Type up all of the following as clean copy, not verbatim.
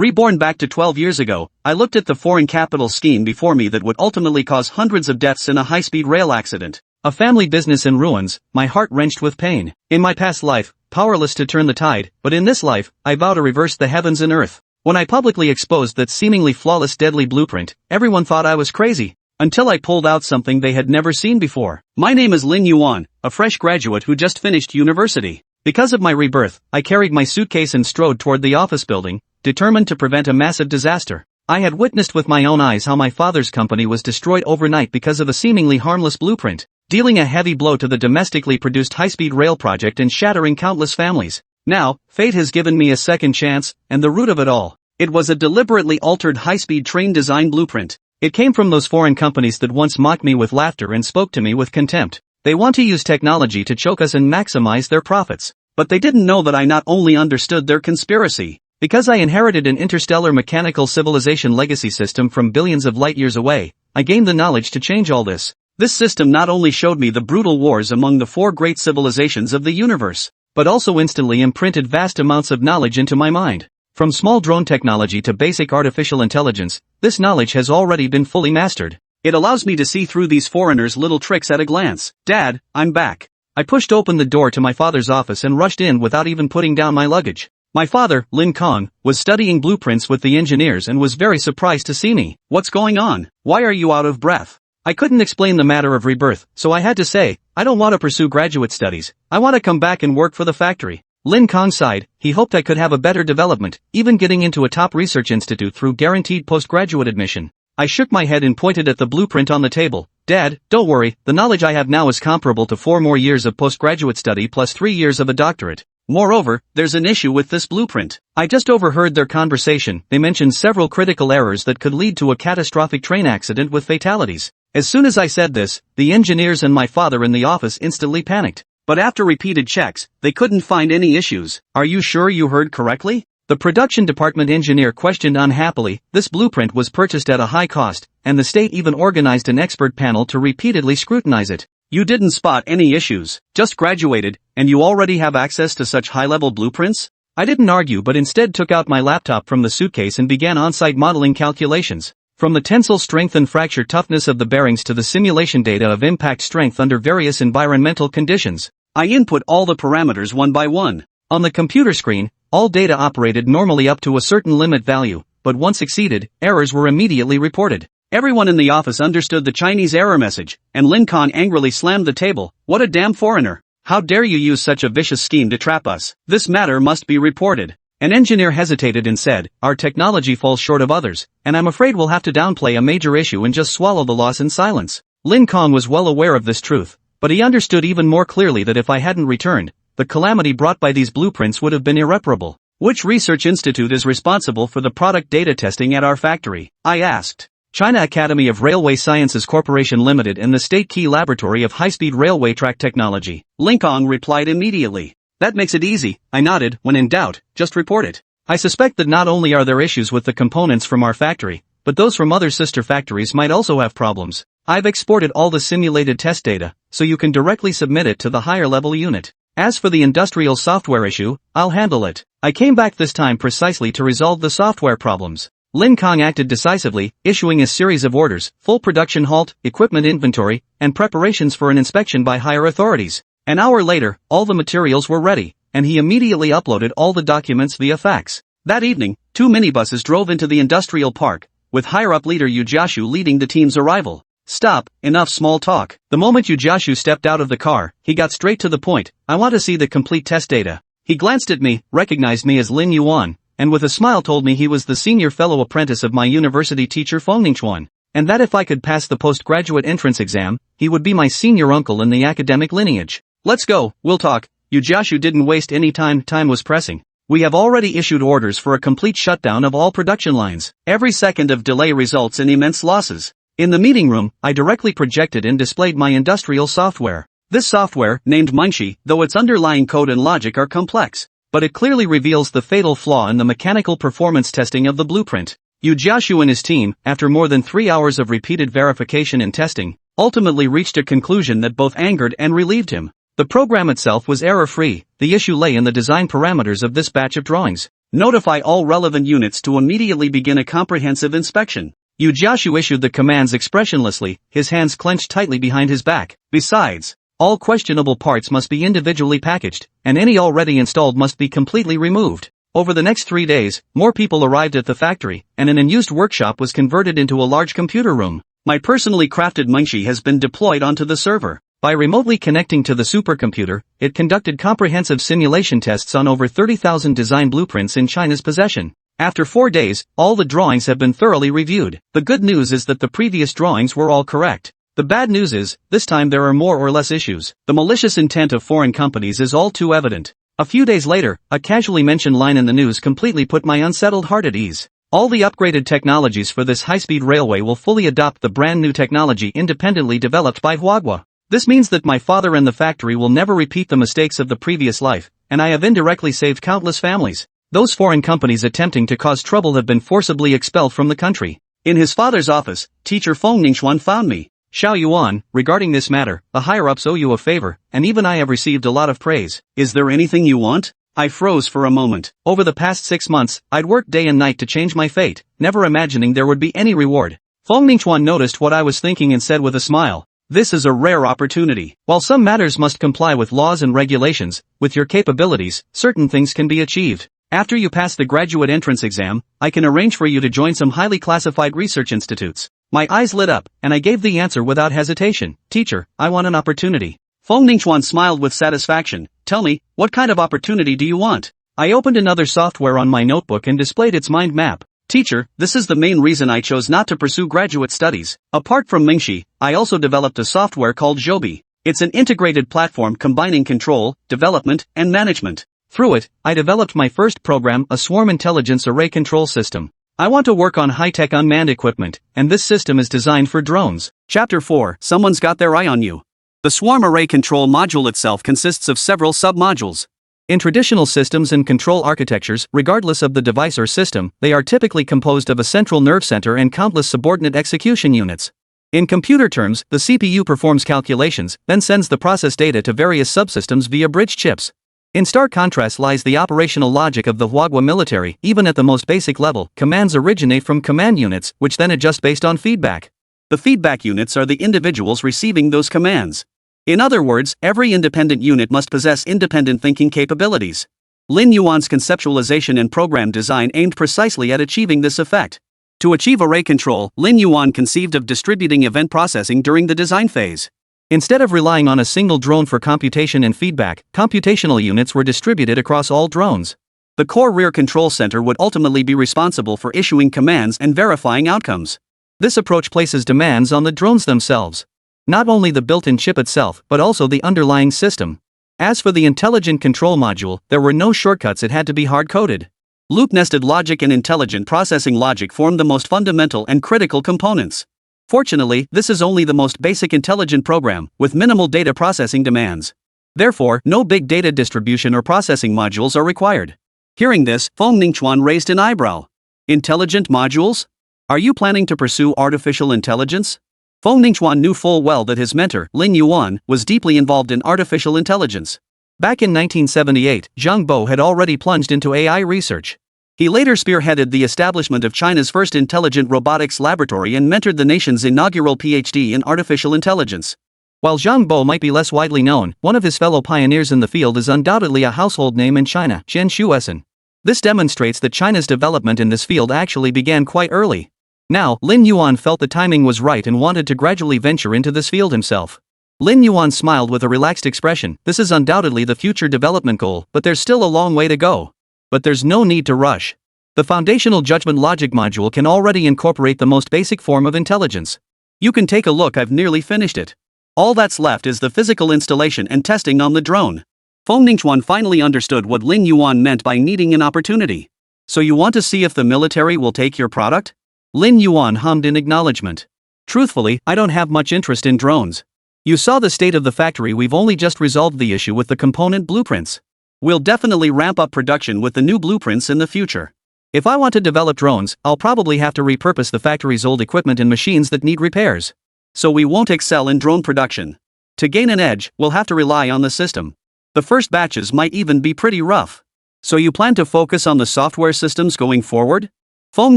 Reborn back to 12 years ago, I looked at the foreign capital scheme before me that would ultimately cause hundreds of deaths in a high-speed rail accident. A family business in ruins, my heart wrenched with pain. In my past life, powerless to turn the tide, but in this life, I vow to reverse the heavens and earth. When I publicly exposed that seemingly flawless deadly blueprint, everyone thought I was crazy. Until I pulled out something they had never seen before. My name is Lin Yuan, a fresh graduate who just finished university. Because of my rebirth, I carried my suitcase and strode toward the office building, determined to prevent a massive disaster. I had witnessed with my own eyes how my father's company was destroyed overnight because of a seemingly harmless blueprint, dealing a heavy blow to the domestically produced high-speed rail project and shattering countless families. Now, fate has given me a second chance, and the root of it all. It was a deliberately altered high-speed train design blueprint. It came from those foreign companies that once mocked me with laughter and spoke to me with contempt. They want to use technology to choke us and maximize their profits. But they didn't know that I not only understood their conspiracy. Because I inherited an interstellar mechanical civilization legacy system from billions of light years away, I gained the knowledge to change all this. This system not only showed me the brutal wars among the 4 great civilizations of the universe, but also instantly imprinted vast amounts of knowledge into my mind. From small drone technology to basic artificial intelligence, this knowledge has already been fully mastered. It allows me to see through these foreigners' little tricks at a glance. Dad, I'm back. I pushed open the door to my father's office and rushed in without even putting down my luggage. My father, Lin Kong, was studying blueprints with the engineers and was very surprised to see me. What's going on? Why are you out of breath? I couldn't explain the matter of rebirth, so I had to say, I don't want to pursue graduate studies. I want to come back and work for the factory. Lin Kong sighed. He hoped I could have a better development, even getting into a top research institute through guaranteed postgraduate admission. I shook my head and pointed at the blueprint on the table. Dad, don't worry, the knowledge I have now is comparable to 4 more years of postgraduate study plus 3 years of a doctorate. Moreover, there's an issue with this blueprint. I just overheard their conversation. They mentioned several critical errors that could lead to a catastrophic train accident with fatalities. As soon as I said this, the engineers and my father in the office instantly panicked. But after repeated checks, they couldn't find any issues. Are you sure you heard correctly? The production department engineer questioned unhappily. This blueprint was purchased at a high cost, and the state even organized an expert panel to repeatedly scrutinize it. You didn't spot any issues, just graduated, and you already have access to such high-level blueprints? I didn't argue but instead took out my laptop from the suitcase and began on-site modeling calculations. From the tensile strength and fracture toughness of the bearings to the simulation data of impact strength under various environmental conditions. I input all the parameters one by one. On the computer screen, all data operated normally up to a certain limit value, but once exceeded, errors were immediately reported. Everyone in the office understood the Chinese error message, and Lin Kong angrily slammed the table. What a damn foreigner! How dare you use such a vicious scheme to trap us? This matter must be reported. An engineer hesitated and said, our technology falls short of others, and I'm afraid we'll have to downplay a major issue and just swallow the loss in silence. Lin Kong was well aware of this truth, but he understood even more clearly that if I hadn't returned, the calamity brought by these blueprints would have been irreparable. Which research institute is responsible for the product data testing at our factory? I asked. China Academy of Railway Sciences Corporation Limited and the State Key Laboratory of High-Speed Railway Track Technology. Lin Kong replied immediately. That makes it easy. I nodded. When in doubt, just report it. I suspect that not only are there issues with the components from our factory, but those from other sister factories might also have problems. I've exported all the simulated test data, so you can directly submit it to the higher level unit. As for the industrial software issue, I'll handle it. I came back this time precisely to resolve the software problems. Lin Kong acted decisively, issuing a series of orders, full production halt, equipment inventory, and preparations for an inspection by higher authorities. An hour later, all the materials were ready, and he immediately uploaded all the documents via fax. That evening, 2 minibuses drove into the industrial park, with higher-up leader Yu Jiashu leading the team's arrival. Stop, enough small talk. The moment Yu Jiashu stepped out of the car, he got straight to the point. I want to see the complete test data. He glanced at me, recognized me as Lin Yuan, and with a smile told me he was the senior fellow apprentice of my university teacher Feng Ningchuan, and that if I could pass the postgraduate entrance exam, he would be my senior uncle in the academic lineage. Let's go, we'll talk. Yu Jiashu didn't waste any time was pressing. We have already issued orders for a complete shutdown of all production lines. Every second of delay results in immense losses. In the meeting room, I directly projected and displayed my industrial software. This software, named Munshi, though its underlying code and logic are complex, but it clearly reveals the fatal flaw in the mechanical performance testing of the blueprint. Yu Jiashu and his team, after more than 3 hours of repeated verification and testing, ultimately reached a conclusion that both angered and relieved him. The program itself was error-free, the issue lay in the design parameters of this batch of drawings. Notify all relevant units to immediately begin a comprehensive inspection. Yu Jiashu issued the commands expressionlessly, his hands clenched tightly behind his back. Besides, all questionable parts must be individually packaged, and any already installed must be completely removed. Over the next 3 days, more people arrived at the factory, and an unused workshop was converted into a large computer room. My personally crafted mangshi has been deployed onto the server. By remotely connecting to the supercomputer, it conducted comprehensive simulation tests on over 30,000 design blueprints in China's possession. After 4 days, all the drawings have been thoroughly reviewed. The good news is that the previous drawings were all correct. The bad news is, this time there are more or less issues. The malicious intent of foreign companies is all too evident. A few days later, a casually mentioned line in the news completely put my unsettled heart at ease. All the upgraded technologies for this high-speed railway will fully adopt the brand new technology independently developed by manhwa. This means that my father and the factory will never repeat the mistakes of the previous life, and I have indirectly saved countless families. Those foreign companies attempting to cause trouble have been forcibly expelled from the country. In his father's office, teacher Feng Ningxuan found me. Xiao Yuan, regarding this matter, the higher-ups owe you a favor, and even I have received a lot of praise. Is there anything you want? I froze for a moment. Over the past 6 months, I'd worked day and night to change my fate, never imagining there would be any reward. Feng Ningxuan noticed what I was thinking and said with a smile, "This is a rare opportunity. While some matters must comply with laws and regulations, with your capabilities, certain things can be achieved. After you pass the graduate entrance exam, I can arrange for you to join some highly classified research institutes." My eyes lit up, and I gave the answer without hesitation. "Teacher, I want an opportunity." Feng Ningxuan smiled with satisfaction. "Tell me, what kind of opportunity do you want?" I opened another software on my notebook and displayed its mind map. "Teacher, this is the main reason I chose not to pursue graduate studies. Apart from Mingxi, I also developed a software called Zhoubi. It's an integrated platform combining control, development, and management. Through it, I developed my first program, a swarm intelligence array control system. I want to work on high-tech unmanned equipment, and this system is designed for drones." Chapter 4. Someone's got their eye on you. The swarm array control module itself consists of several sub-modules. In traditional systems and control architectures, regardless of the device or system, they are typically composed of a central nerve center and countless subordinate execution units. In computer terms, the CPU performs calculations, then sends the process data to various subsystems via bridge chips. In stark contrast lies the operational logic of the manhwa military. Even at the most basic level, commands originate from command units, which then adjust based on feedback. The feedback units are the individuals receiving those commands. In other words, every independent unit must possess independent thinking capabilities. Lin Yuan's conceptualization and program design aimed precisely at achieving this effect. To achieve array control, Lin Yuan conceived of distributing event processing during the design phase. Instead of relying on a single drone for computation and feedback, computational units were distributed across all drones. The core rear control center would ultimately be responsible for issuing commands and verifying outcomes. This approach places demands on the drones themselves. Not only the built-in chip itself, but also the underlying system. As for the intelligent control module, there were no shortcuts, it had to be hard-coded. Loop-nested logic and intelligent processing logic form the most fundamental and critical components. Fortunately, this is only the most basic intelligent program, with minimal data processing demands. Therefore, no big data distribution or processing modules are required. Hearing this, Feng Ningxuan raised an eyebrow. Intelligent modules? Are you planning to pursue artificial intelligence? Feng Ningxuan knew full well that his mentor, Lin Yuan, was deeply involved in artificial intelligence. Back in 1978, Zhang Bo had already plunged into AI research. He later spearheaded the establishment of China's first intelligent robotics laboratory and mentored the nation's inaugural PhD in artificial intelligence. While Zhang Bo might be less widely known, one of his fellow pioneers in the field is undoubtedly a household name in China, Zhen Shuessen. This demonstrates that China's development in this field actually began quite early. Now, Lin Yuan felt the timing was right and wanted to gradually venture into this field himself. Lin Yuan smiled with a relaxed expression. This is undoubtedly the future development goal, but there's still a long way to go. But there's no need to rush. The foundational judgment logic module can already incorporate the most basic form of intelligence. You can take a look, I've nearly finished it. All that's left is the physical installation and testing on the drone. Feng Ningxuan finally understood what Lin Yuan meant by needing an opportunity. So you want to see if the military will take your product? Lin Yuan hummed in acknowledgement. Truthfully, I don't have much interest in drones. You saw the state of the factory, we've only just resolved the issue with the component blueprints. We'll definitely ramp up production with the new blueprints in the future. If I want to develop drones, I'll probably have to repurpose the factory's old equipment and machines that need repairs. So we won't excel in drone production. To gain an edge, we'll have to rely on the system. The first batches might even be pretty rough. So you plan to focus on the software systems going forward? Feng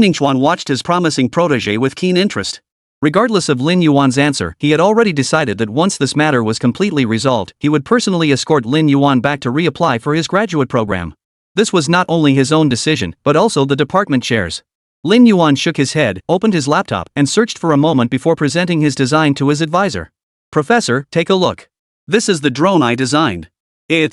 Ningchuan watched his promising protege with keen interest. Regardless of Lin Yuan's answer, he had already decided that once this matter was completely resolved, he would personally escort Lin Yuan back to reapply for his graduate program. This was not only his own decision, but also the department chair's. Lin Yuan shook his head, opened his laptop, and searched for a moment before presenting his design to his advisor. Professor, take a look. This is the drone I designed. Feng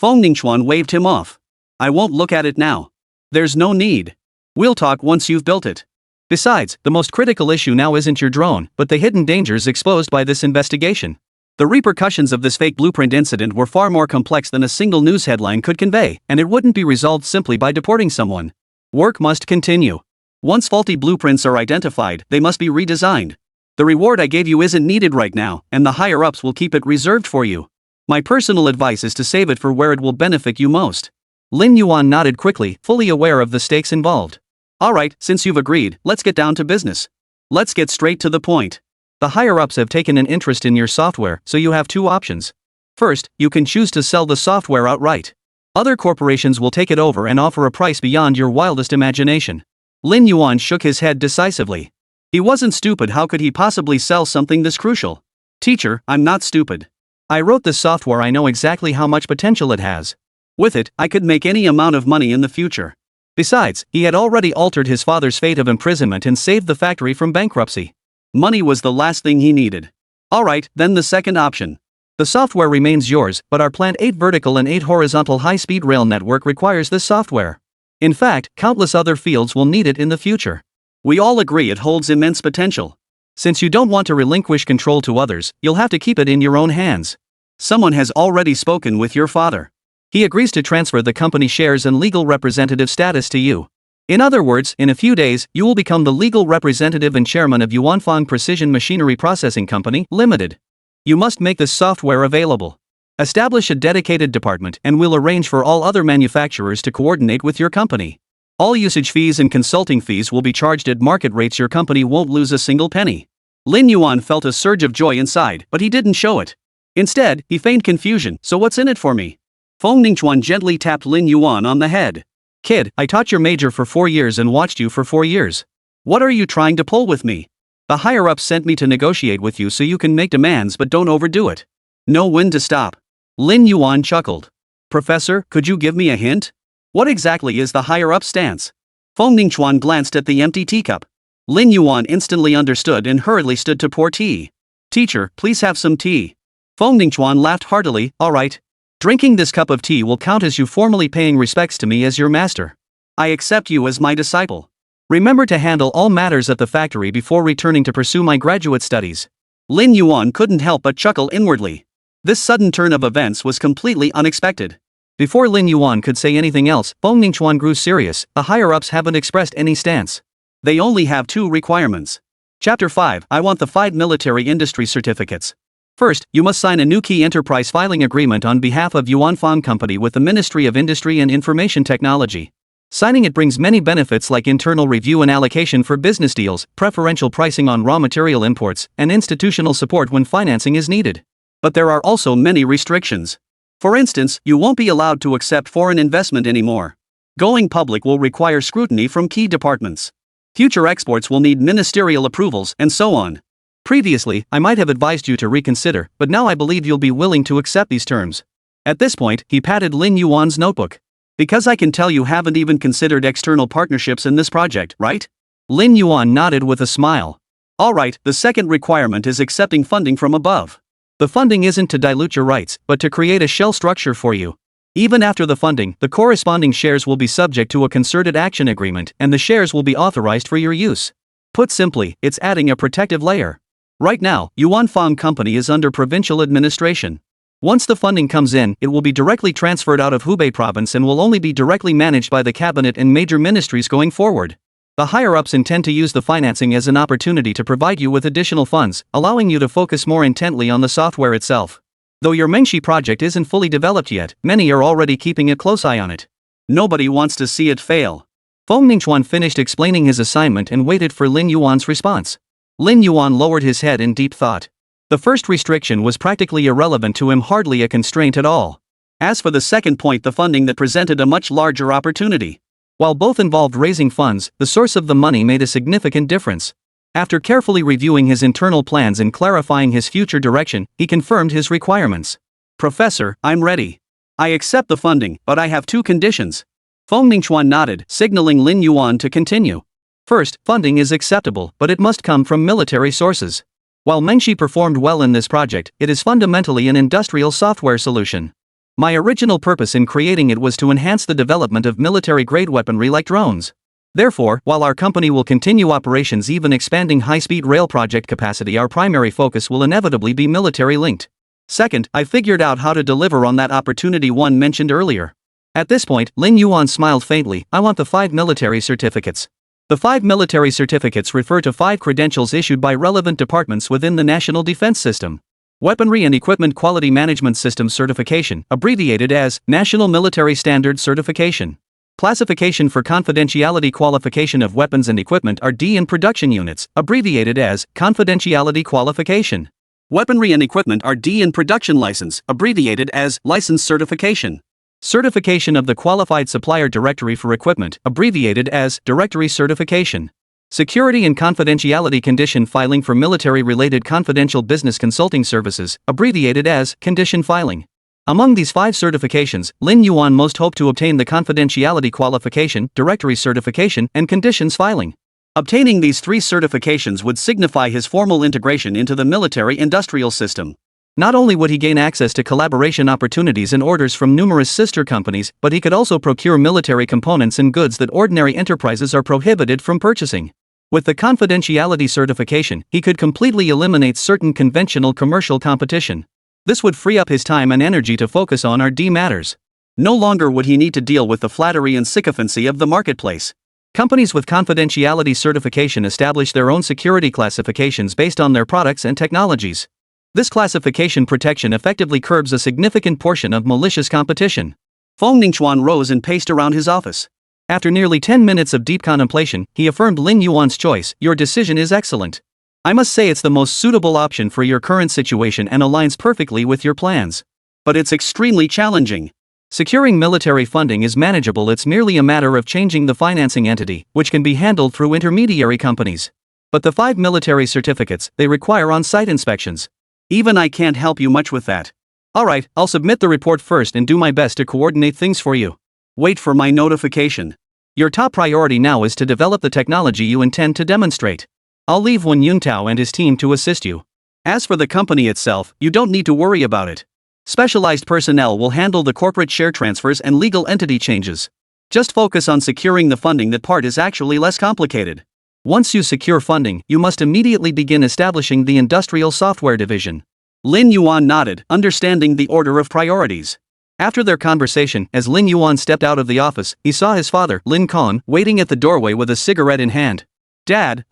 Ningchuan waved him off. I won't look at it now. There's no need. We'll talk once you've built it. Besides, the most critical issue now isn't your drone, but the hidden dangers exposed by this investigation. The repercussions of this fake blueprint incident were far more complex than a single news headline could convey, and it wouldn't be resolved simply by deporting someone. Work must continue. Once faulty blueprints are identified, they must be redesigned. The reward I gave you isn't needed right now, and the higher-ups will keep it reserved for you. My personal advice is to save it for where it will benefit you most. Lin Yuan nodded quickly, fully aware of the stakes involved. Alright, since you've agreed, let's get down to business. Let's get straight to the point. The higher-ups have taken an interest in your software, so you have two options. First, you can choose to sell the software outright. Other corporations will take it over and offer a price beyond your wildest imagination. Lin Yuan shook his head decisively. He wasn't stupid. How could he possibly sell something this crucial? Teacher, I'm not stupid. I wrote this software. I know exactly how much potential it has. With it, I could make any amount of money in the future. Besides, he had already altered his father's fate of imprisonment and saved the factory from bankruptcy. Money was the last thing he needed. Alright, then the second option. The software remains yours, but our planned 8 vertical and 8 horizontal high-speed rail network requires this software. In fact, countless other fields will need it in the future. We all agree it holds immense potential. Since you don't want to relinquish control to others, you'll have to keep it in your own hands. Someone has already spoken with your father. He agrees to transfer the company shares and legal representative status to you. In other words, in a few days, you will become the legal representative and chairman of Yuanfang Precision Machinery Processing Company, Limited. You must make this software available. Establish a dedicated department and we'll arrange for all other manufacturers to coordinate with your company. All usage fees and consulting fees will be charged at market rates. Your company won't lose a single penny. Lin Yuan felt a surge of joy inside, but he didn't show it. Instead, he feigned confusion. So what's in it for me? Feng Ningchuan gently tapped Lin Yuan on the head. Kid, I taught your major for 4 years and watched you for 4 years. What are you trying to pull with me? The higher-ups sent me to negotiate with you so you can make demands but don't overdo it. Know when to stop. Lin Yuan chuckled. Professor, could you give me a hint? What exactly is the higher-up stance? Feng Ningchuan glanced at the empty teacup. Lin Yuan instantly understood and hurriedly stood to pour tea. Teacher, please have some tea. Feng Ningchuan laughed heartily. Alright. Drinking this cup of tea will count as you formally paying respects to me as your master. I accept you as my disciple. Remember to handle all matters at the factory before returning to pursue my graduate studies. Lin Yuan couldn't help but chuckle inwardly. This sudden turn of events was completely unexpected. Before Lin Yuan could say anything else, Feng Ningchuan grew serious. The higher-ups haven't expressed any stance. They only have 2 requirements. Chapter 5. I want the 5 military industry certificates. First, you must sign a new key enterprise filing agreement on behalf of Yuanfang Company with the Ministry of Industry and Information Technology. Signing it brings many benefits like internal review and allocation for business deals, preferential pricing on raw material imports, and institutional support when financing is needed. But there are also many restrictions. For instance, you won't be allowed to accept foreign investment anymore. Going public will require scrutiny from key departments. Future exports will need ministerial approvals, and so on. Previously, I might have advised you to reconsider, but now I believe you'll be willing to accept these terms. At this point, he patted Lin Yuan's notebook. Because I can tell you haven't even considered external partnerships in this project, right? Lin Yuan nodded with a smile. Alright, the second requirement is accepting funding from above. The funding isn't to dilute your rights, but to create a shell structure for you. Even after the funding, the corresponding shares will be subject to a concerted action agreement, and the shares will be authorized for your use. Put simply, it's adding a protective layer. Right now, Yuanfang Company is under provincial administration. Once the funding comes in, it will be directly transferred out of Hubei province and will only be directly managed by the cabinet and major ministries going forward. The higher-ups intend to use the financing as an opportunity to provide you with additional funds, allowing you to focus more intently on the software itself. Though your Mengxi project isn't fully developed yet, many are already keeping a close eye on it. Nobody wants to see it fail. Feng Ningchuan finished explaining his assignment and waited for Lin Yuan's response. Lin Yuan lowered his head in deep thought. The first restriction was practically irrelevant to him, hardly a constraint at all. As for the second point, the funding that presented a much larger opportunity. While both involved raising funds, the source of the money made a significant difference. After carefully reviewing his internal plans and clarifying his future direction, he confirmed his requirements. Professor, I'm ready. I accept the funding, but I have two conditions. Feng Ningchuan nodded, signaling Lin Yuan to continue. First, funding is acceptable, but it must come from military sources. While Mengshi performed well in this project, it is fundamentally an industrial software solution. My original purpose in creating it was to enhance the development of military-grade weaponry like drones. Therefore, while our company will continue operations even expanding high-speed rail project capacity, our primary focus will inevitably be military-linked. Second, I figured out how to deliver on that opportunity one mentioned earlier. At this point, Lin Yuan smiled faintly. I want the 5 military certificates. The 5 military certificates refer to 5 credentials issued by relevant departments within the national defense system. Weaponry and Equipment Quality Management System Certification, abbreviated as National Military Standard Certification. Classification for Confidentiality Qualification of Weapons and Equipment (RD) in Production Units, abbreviated as Confidentiality Qualification. Weaponry and Equipment (RD) in Production License, abbreviated as License Certification. Certification of the Qualified Supplier Directory for Equipment, abbreviated as Directory Certification. Security and Confidentiality Condition Filing for Military-Related Confidential Business Consulting Services, abbreviated as Condition Filing. Among these 5 certifications, Lin Yuan most hoped to obtain the Confidentiality Qualification, Directory Certification, and Conditions Filing. Obtaining these 3 certifications would signify his formal integration into the military-industrial system. Not only would he gain access to collaboration opportunities and orders from numerous sister companies, but he could also procure military components and goods that ordinary enterprises are prohibited from purchasing. With the confidentiality certification, he could completely eliminate certain conventional commercial competition. This would free up his time and energy to focus on RD matters. No longer would he need to deal with the flattery and sycophancy of the marketplace. Companies with confidentiality certification establish their own security classifications based on their products and technologies. This classification protection effectively curbs a significant portion of malicious competition. Feng Ningchuan rose and paced around his office. After nearly 10 minutes of deep contemplation, he affirmed Lin Yuan's choice. Your decision is excellent. I must say it's the most suitable option for your current situation and aligns perfectly with your plans. But it's extremely challenging. Securing military funding is manageable, it's merely a matter of changing the financing entity, which can be handled through intermediary companies. But the 5 military certificates, they require on-site inspections. Even I can't help you much with that. Alright, I'll submit the report first and do my best to coordinate things for you. Wait for my notification. Your top priority now is to develop the technology you intend to demonstrate. I'll leave Wen Yuntao and his team to assist you. As for the company itself, you don't need to worry about it. Specialized personnel will handle the corporate share transfers and legal entity changes. Just focus on securing the funding. That part is actually less complicated. Once you secure funding, you must immediately begin establishing the industrial software division. Lin Yuan nodded, understanding the order of priorities. After their conversation, as Lin Yuan stepped out of the office, he saw his father, Lin Kong, waiting at the doorway with a cigarette in hand. Dad,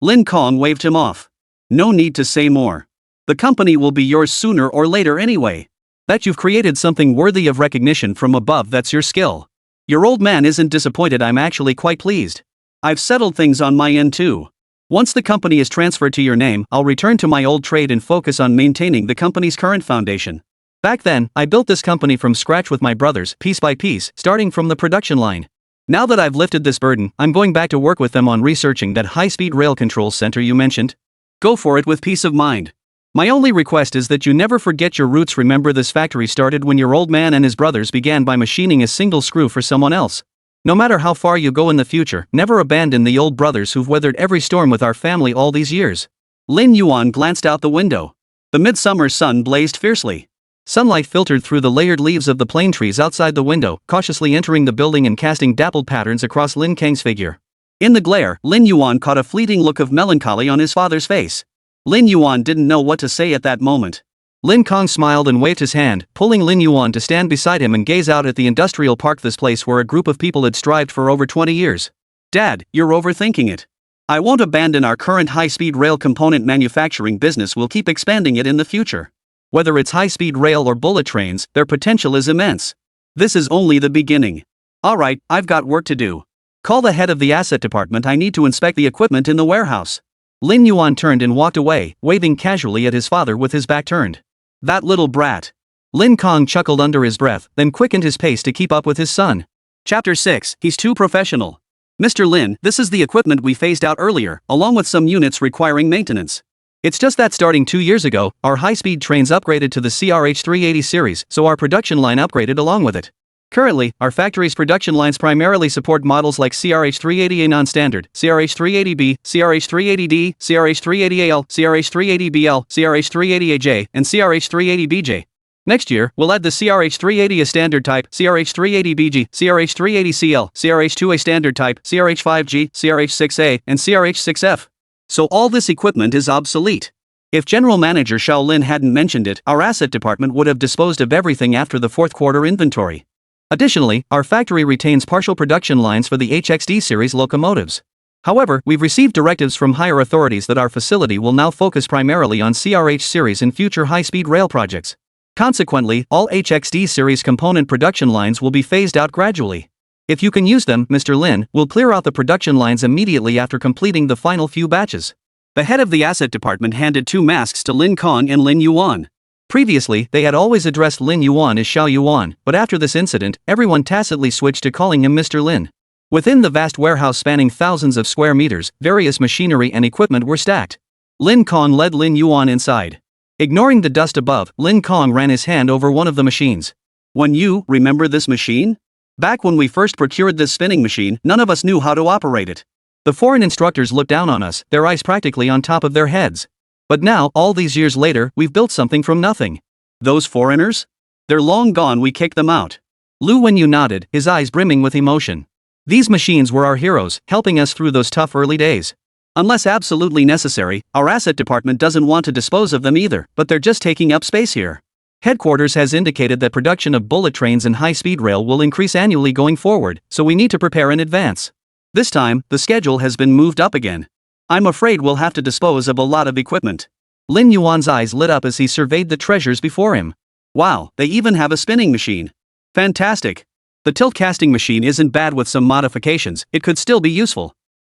Lin Kong waved him off. No need to say more. The company will be yours sooner or later anyway. That you've created something worthy of recognition from above, that's your skill. Your old man isn't disappointed. I'm actually quite pleased. I've settled things on my end too. Once the company is transferred to your name, I'll return to my old trade and focus on maintaining the company's current foundation. Back then, I built this company from scratch with my brothers, piece by piece, starting from the production line. Now that I've lifted this burden, I'm going back to work with them on researching that high-speed rail control center you mentioned. Go for it with peace of mind. My only request is that you never forget your roots. Remember, this factory started when your old man and his brothers began by machining a single screw for someone else. No matter how far you go in the future, never abandon the old brothers who've weathered every storm with our family all these years. Lin Yuan glanced out the window. The midsummer sun blazed fiercely. Sunlight filtered through the layered leaves of the plane trees outside the window, cautiously entering the building and casting dappled patterns across Lin Kang's figure. In the glare, Lin Yuan caught a fleeting look of melancholy on his father's face. Lin Yuan didn't know what to say at that moment. Lin Kong smiled and waved his hand, pulling Lin Yuan to stand beside him and gaze out at the industrial park, this place where a group of people had strived for over 20 years. Dad, you're overthinking it. I won't abandon our current high-speed rail component manufacturing business. We'll keep expanding it in the future. Whether it's high-speed rail or bullet trains, their potential is immense. This is only the beginning. Alright, I've got work to do. Call the head of the asset department. I need to inspect the equipment in the warehouse. Lin Yuan turned and walked away, waving casually at his father with his back turned. That little brat. Lin Kong chuckled under his breath, then quickened his pace to keep up with his son. Chapter 6, He's Too Professional. Mr. Lin, this is the equipment we phased out earlier, along with some units requiring maintenance. It's just that starting 2 years ago, our high-speed trains upgraded to the CRH380 series, so our production line upgraded along with it. Currently, our factory's production lines primarily support models like CRH380A non-standard, CRH380B, CRH380D, CRH380AL, CRH380BL, CRH380AJ, and CRH380BJ. Next year, we'll add the CRH380A standard type, CRH380BG, CRH380CL, CRH2A standard type, CRH5G, CRH6A, and CRH6F. So all this equipment is obsolete. If General Manager Xiao Lin hadn't mentioned it, our asset department would have disposed of everything after the fourth quarter inventory. Additionally, our factory retains partial production lines for the HXD series locomotives. However, we've received directives from higher authorities that our facility will now focus primarily on CRH series in future high-speed rail projects. Consequently, all HXD series component production lines will be phased out gradually. If you can use them, Mr. Lin, we'll clear out the production lines immediately after completing the final few batches. The head of the asset department handed 2 masks to Lin Kong and Lin Yuan. Previously, they had always addressed Lin Yuan as Xiao Yuan, but after this incident, everyone tacitly switched to calling him Mr. Lin. Within the vast warehouse spanning thousands of square meters, various machinery and equipment were stacked. Lin Kong led Lin Yuan inside. Ignoring the dust above, Lin Kong ran his hand over one of the machines. When you remember this machine? Back when we first procured this spinning machine, none of us knew how to operate it. The foreign instructors looked down on us, their eyes practically on top of their heads. But now, all these years later, we've built something from nothing. Those foreigners? They're long gone, we kicked them out. Lu Wenyu nodded, his eyes brimming with emotion. These machines were our heroes, helping us through those tough early days. Unless absolutely necessary, our asset department doesn't want to dispose of them either, but they're just taking up space here. Headquarters has indicated that production of bullet trains and high-speed rail will increase annually going forward, so we need to prepare in advance. This time, the schedule has been moved up again. I'm afraid we'll have to dispose of a lot of equipment. Lin Yuan's eyes lit up as he surveyed the treasures before him. Wow, they even have a spinning machine. Fantastic. The tilt casting machine isn't bad with some modifications, it could still be useful.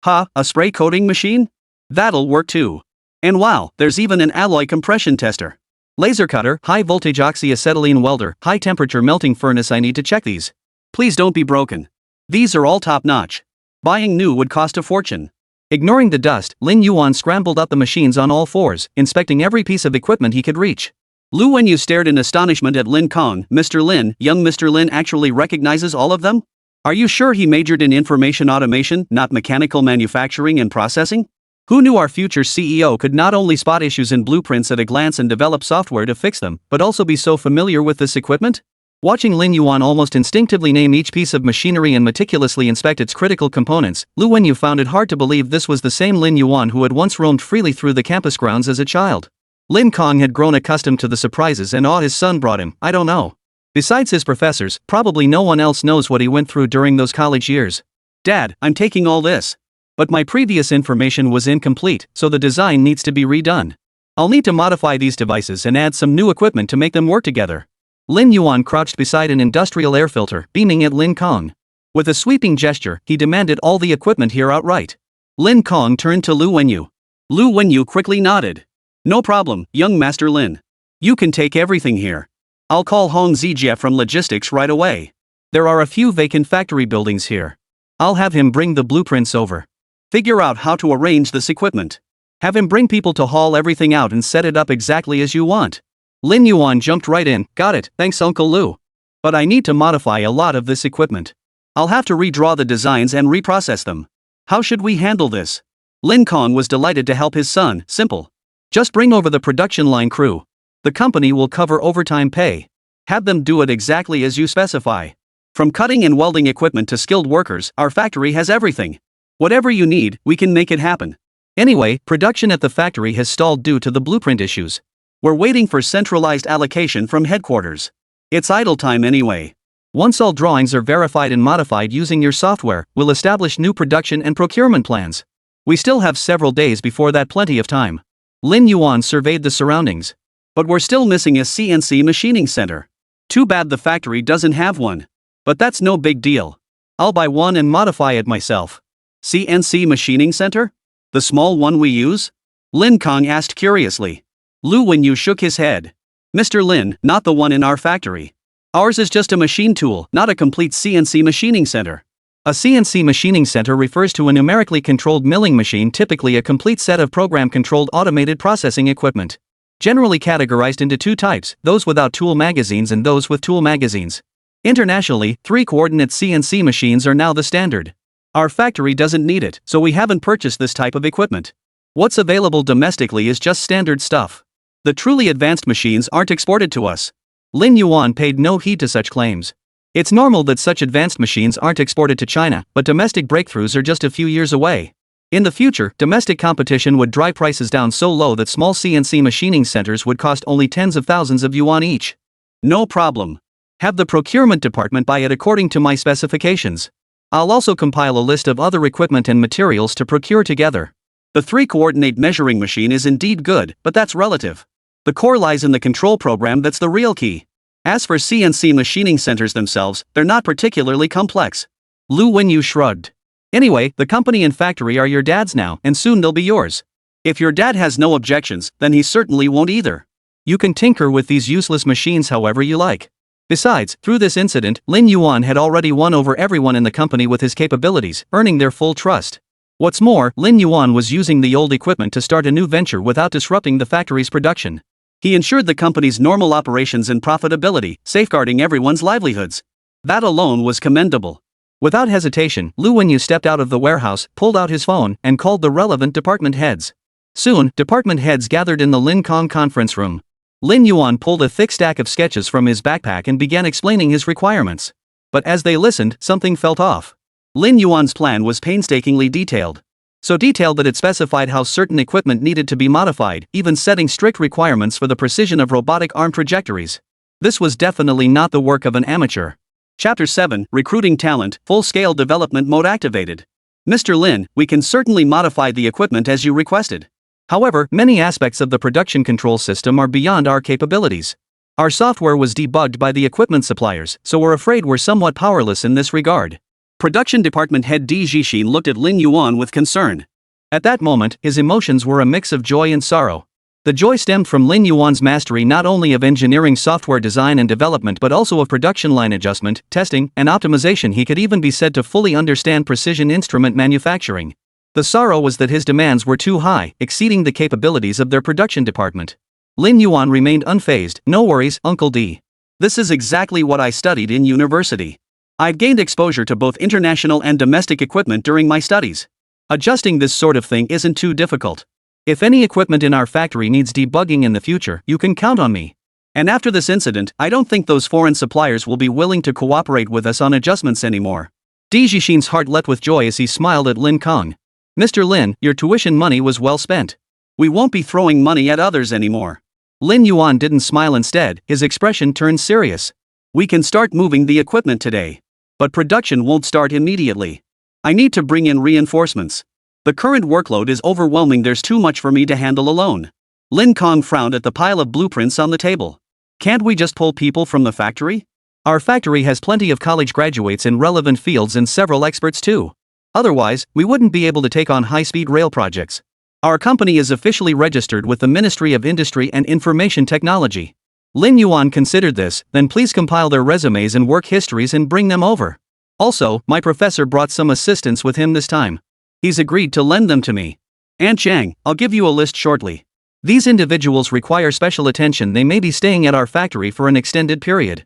A spray coating machine? That'll work too. And wow, there's even an alloy compression tester. Laser cutter, high voltage oxyacetylene welder, high temperature melting furnace. I need to check these. Please don't be broken. These are all top notch. Buying new would cost a fortune. Ignoring the dust, Lin Yuan scrambled up the machines on all fours, inspecting every piece of equipment he could reach. Lu Wenyu stared in astonishment at Lin Kong. Mr. Lin, young Mr. Lin actually recognizes all of them? Are you sure he majored in information automation, not mechanical manufacturing and processing? Who knew our future CEO could not only spot issues in blueprints at a glance and develop software to fix them, but also be so familiar with this equipment? Watching Lin Yuan almost instinctively name each piece of machinery and meticulously inspect its critical components, Lu Wenyu found it hard to believe this was the same Lin Yuan who had once roamed freely through the campus grounds as a child. Lin Kong had grown accustomed to the surprises and awe his son brought him. I don't know. Besides his professors, probably no one else knows what he went through during those college years. Dad, I'm taking all this. But my previous information was incomplete, so the design needs to be redone. I'll need to modify these devices and add some new equipment to make them work together. Lin Yuan crouched beside an industrial air filter, beaming at Lin Kong. With a sweeping gesture, he demanded all the equipment here outright. Lin Kong turned to Lu Wenyu. Lu Wenyu quickly nodded. No problem, young Master Lin. You can take everything here. I'll call Hong Zijie from logistics right away. There are a few vacant factory buildings here. I'll have him bring the blueprints over. Figure out how to arrange this equipment. Have him bring people to haul everything out and set it up exactly as you want. Lin Yuan jumped right in. Got it, thanks Uncle Lu. But I need to modify a lot of this equipment. I'll have to redraw the designs and reprocess them. How should we handle this? Lin Kong was delighted to help his son. Simple. Just bring over the production line crew. The company will cover overtime pay. Have them do it exactly as you specify. From cutting and welding equipment to skilled workers, our factory has everything. Whatever you need, we can make it happen. Anyway, production at the factory has stalled due to the blueprint issues. We're waiting for centralized allocation from headquarters. It's idle time anyway. Once all drawings are verified and modified using your software, we'll establish new production and procurement plans. We still have several days before that, plenty of time. Lin Yuan surveyed the surroundings. But we're still missing a CNC machining center. Too bad the factory doesn't have one. But that's no big deal. I'll buy one and modify it myself. CNC machining center? The small one we use? Lin Kong asked curiously. Lu Wenyu shook his head. Mr. Lin, not the one in our factory. Ours is just a machine tool, not a complete CNC machining center. A CNC machining center refers to a numerically controlled milling machine, typically a complete set of program-controlled automated processing equipment. Generally categorized into two types, those without tool magazines and those with tool magazines. Internationally, 3-coordinate CNC machines are now the standard. Our factory doesn't need it, so we haven't purchased this type of equipment. What's available domestically is just standard stuff. The truly advanced machines aren't exported to us. Lin Yuan paid no heed to such claims. It's normal that such advanced machines aren't exported to China, but domestic breakthroughs are just a few years away. In the future, domestic competition would drive prices down so low that small CNC machining centers would cost only tens of thousands of yuan each. No problem. Have the procurement department buy it according to my specifications. I'll also compile a list of other equipment and materials to procure together. The 3-coordinate measuring machine is indeed good, but that's relative. The core lies in the control program. That's the real key. As for CNC machining centers themselves, they're not particularly complex. Lu Wenyu shrugged. Anyway, the company and factory are your dad's now, and soon they'll be yours. If your dad has no objections, then he certainly won't either. You can tinker with these useless machines however you like. Besides, through this incident, Lin Yuan had already won over everyone in the company with his capabilities, earning their full trust. What's more, Lin Yuan was using the old equipment to start a new venture without disrupting the factory's production. He ensured the company's normal operations and profitability, safeguarding everyone's livelihoods. That alone was commendable. Without hesitation, Lu Wenyu stepped out of the warehouse, pulled out his phone, and called the relevant department heads. Soon, department heads gathered in the Lin Kong conference room. Lin Yuan pulled a thick stack of sketches from his backpack and began explaining his requirements. But as they listened, something felt off. Lin Yuan's plan was painstakingly detailed. So detailed that it specified how certain equipment needed to be modified, even setting strict requirements for the precision of robotic arm trajectories. This was definitely not the work of an amateur. Chapter 7, Recruiting Talent, Full-Scale Development Mode Activated. Mr. Lin, we can certainly modify the equipment as you requested. However, many aspects of the production control system are beyond our capabilities. Our software was debugged by the equipment suppliers, so we're afraid we're somewhat powerless in this regard. Production Department Head Di Jixin looked at Lin Yuan with concern. At that moment, his emotions were a mix of joy and sorrow. The joy stemmed from Lin Yuan's mastery not only of engineering software design and development but also of production line adjustment, testing, and optimization. He could even be said to fully understand precision instrument manufacturing. The sorrow was that his demands were too high, exceeding the capabilities of their production department. Lin Yuan remained unfazed. No worries, Uncle D. This is exactly what I studied in university. I've gained exposure to both international and domestic equipment during my studies. Adjusting this sort of thing isn't too difficult. If any equipment in our factory needs debugging in the future, you can count on me. And after this incident, I don't think those foreign suppliers will be willing to cooperate with us on adjustments anymore. Di Jixin's heart leapt with joy as he smiled at Lin Kong. Mr. Lin, your tuition money was well spent. We won't be throwing money at others anymore. Lin Yuan didn't smile. Instead, his expression turned serious. We can start moving the equipment today. But production won't start immediately. I need to bring in reinforcements. The current workload is overwhelming. There's too much for me to handle alone. Lin Kong frowned at the pile of blueprints on the table. Can't we just pull people from the factory? Our factory has plenty of college graduates in relevant fields and several experts too. Otherwise, we wouldn't be able to take on high-speed rail projects. Our company is officially registered with the Ministry of Industry and Information Technology. Lin Yuan considered this. Then please compile their resumes and work histories and bring them over. Also, my professor brought some assistants with him this time. He's agreed to lend them to me. Aunt Chang, I'll give you a list shortly. These individuals require special attention. They may be staying at our factory for an extended period.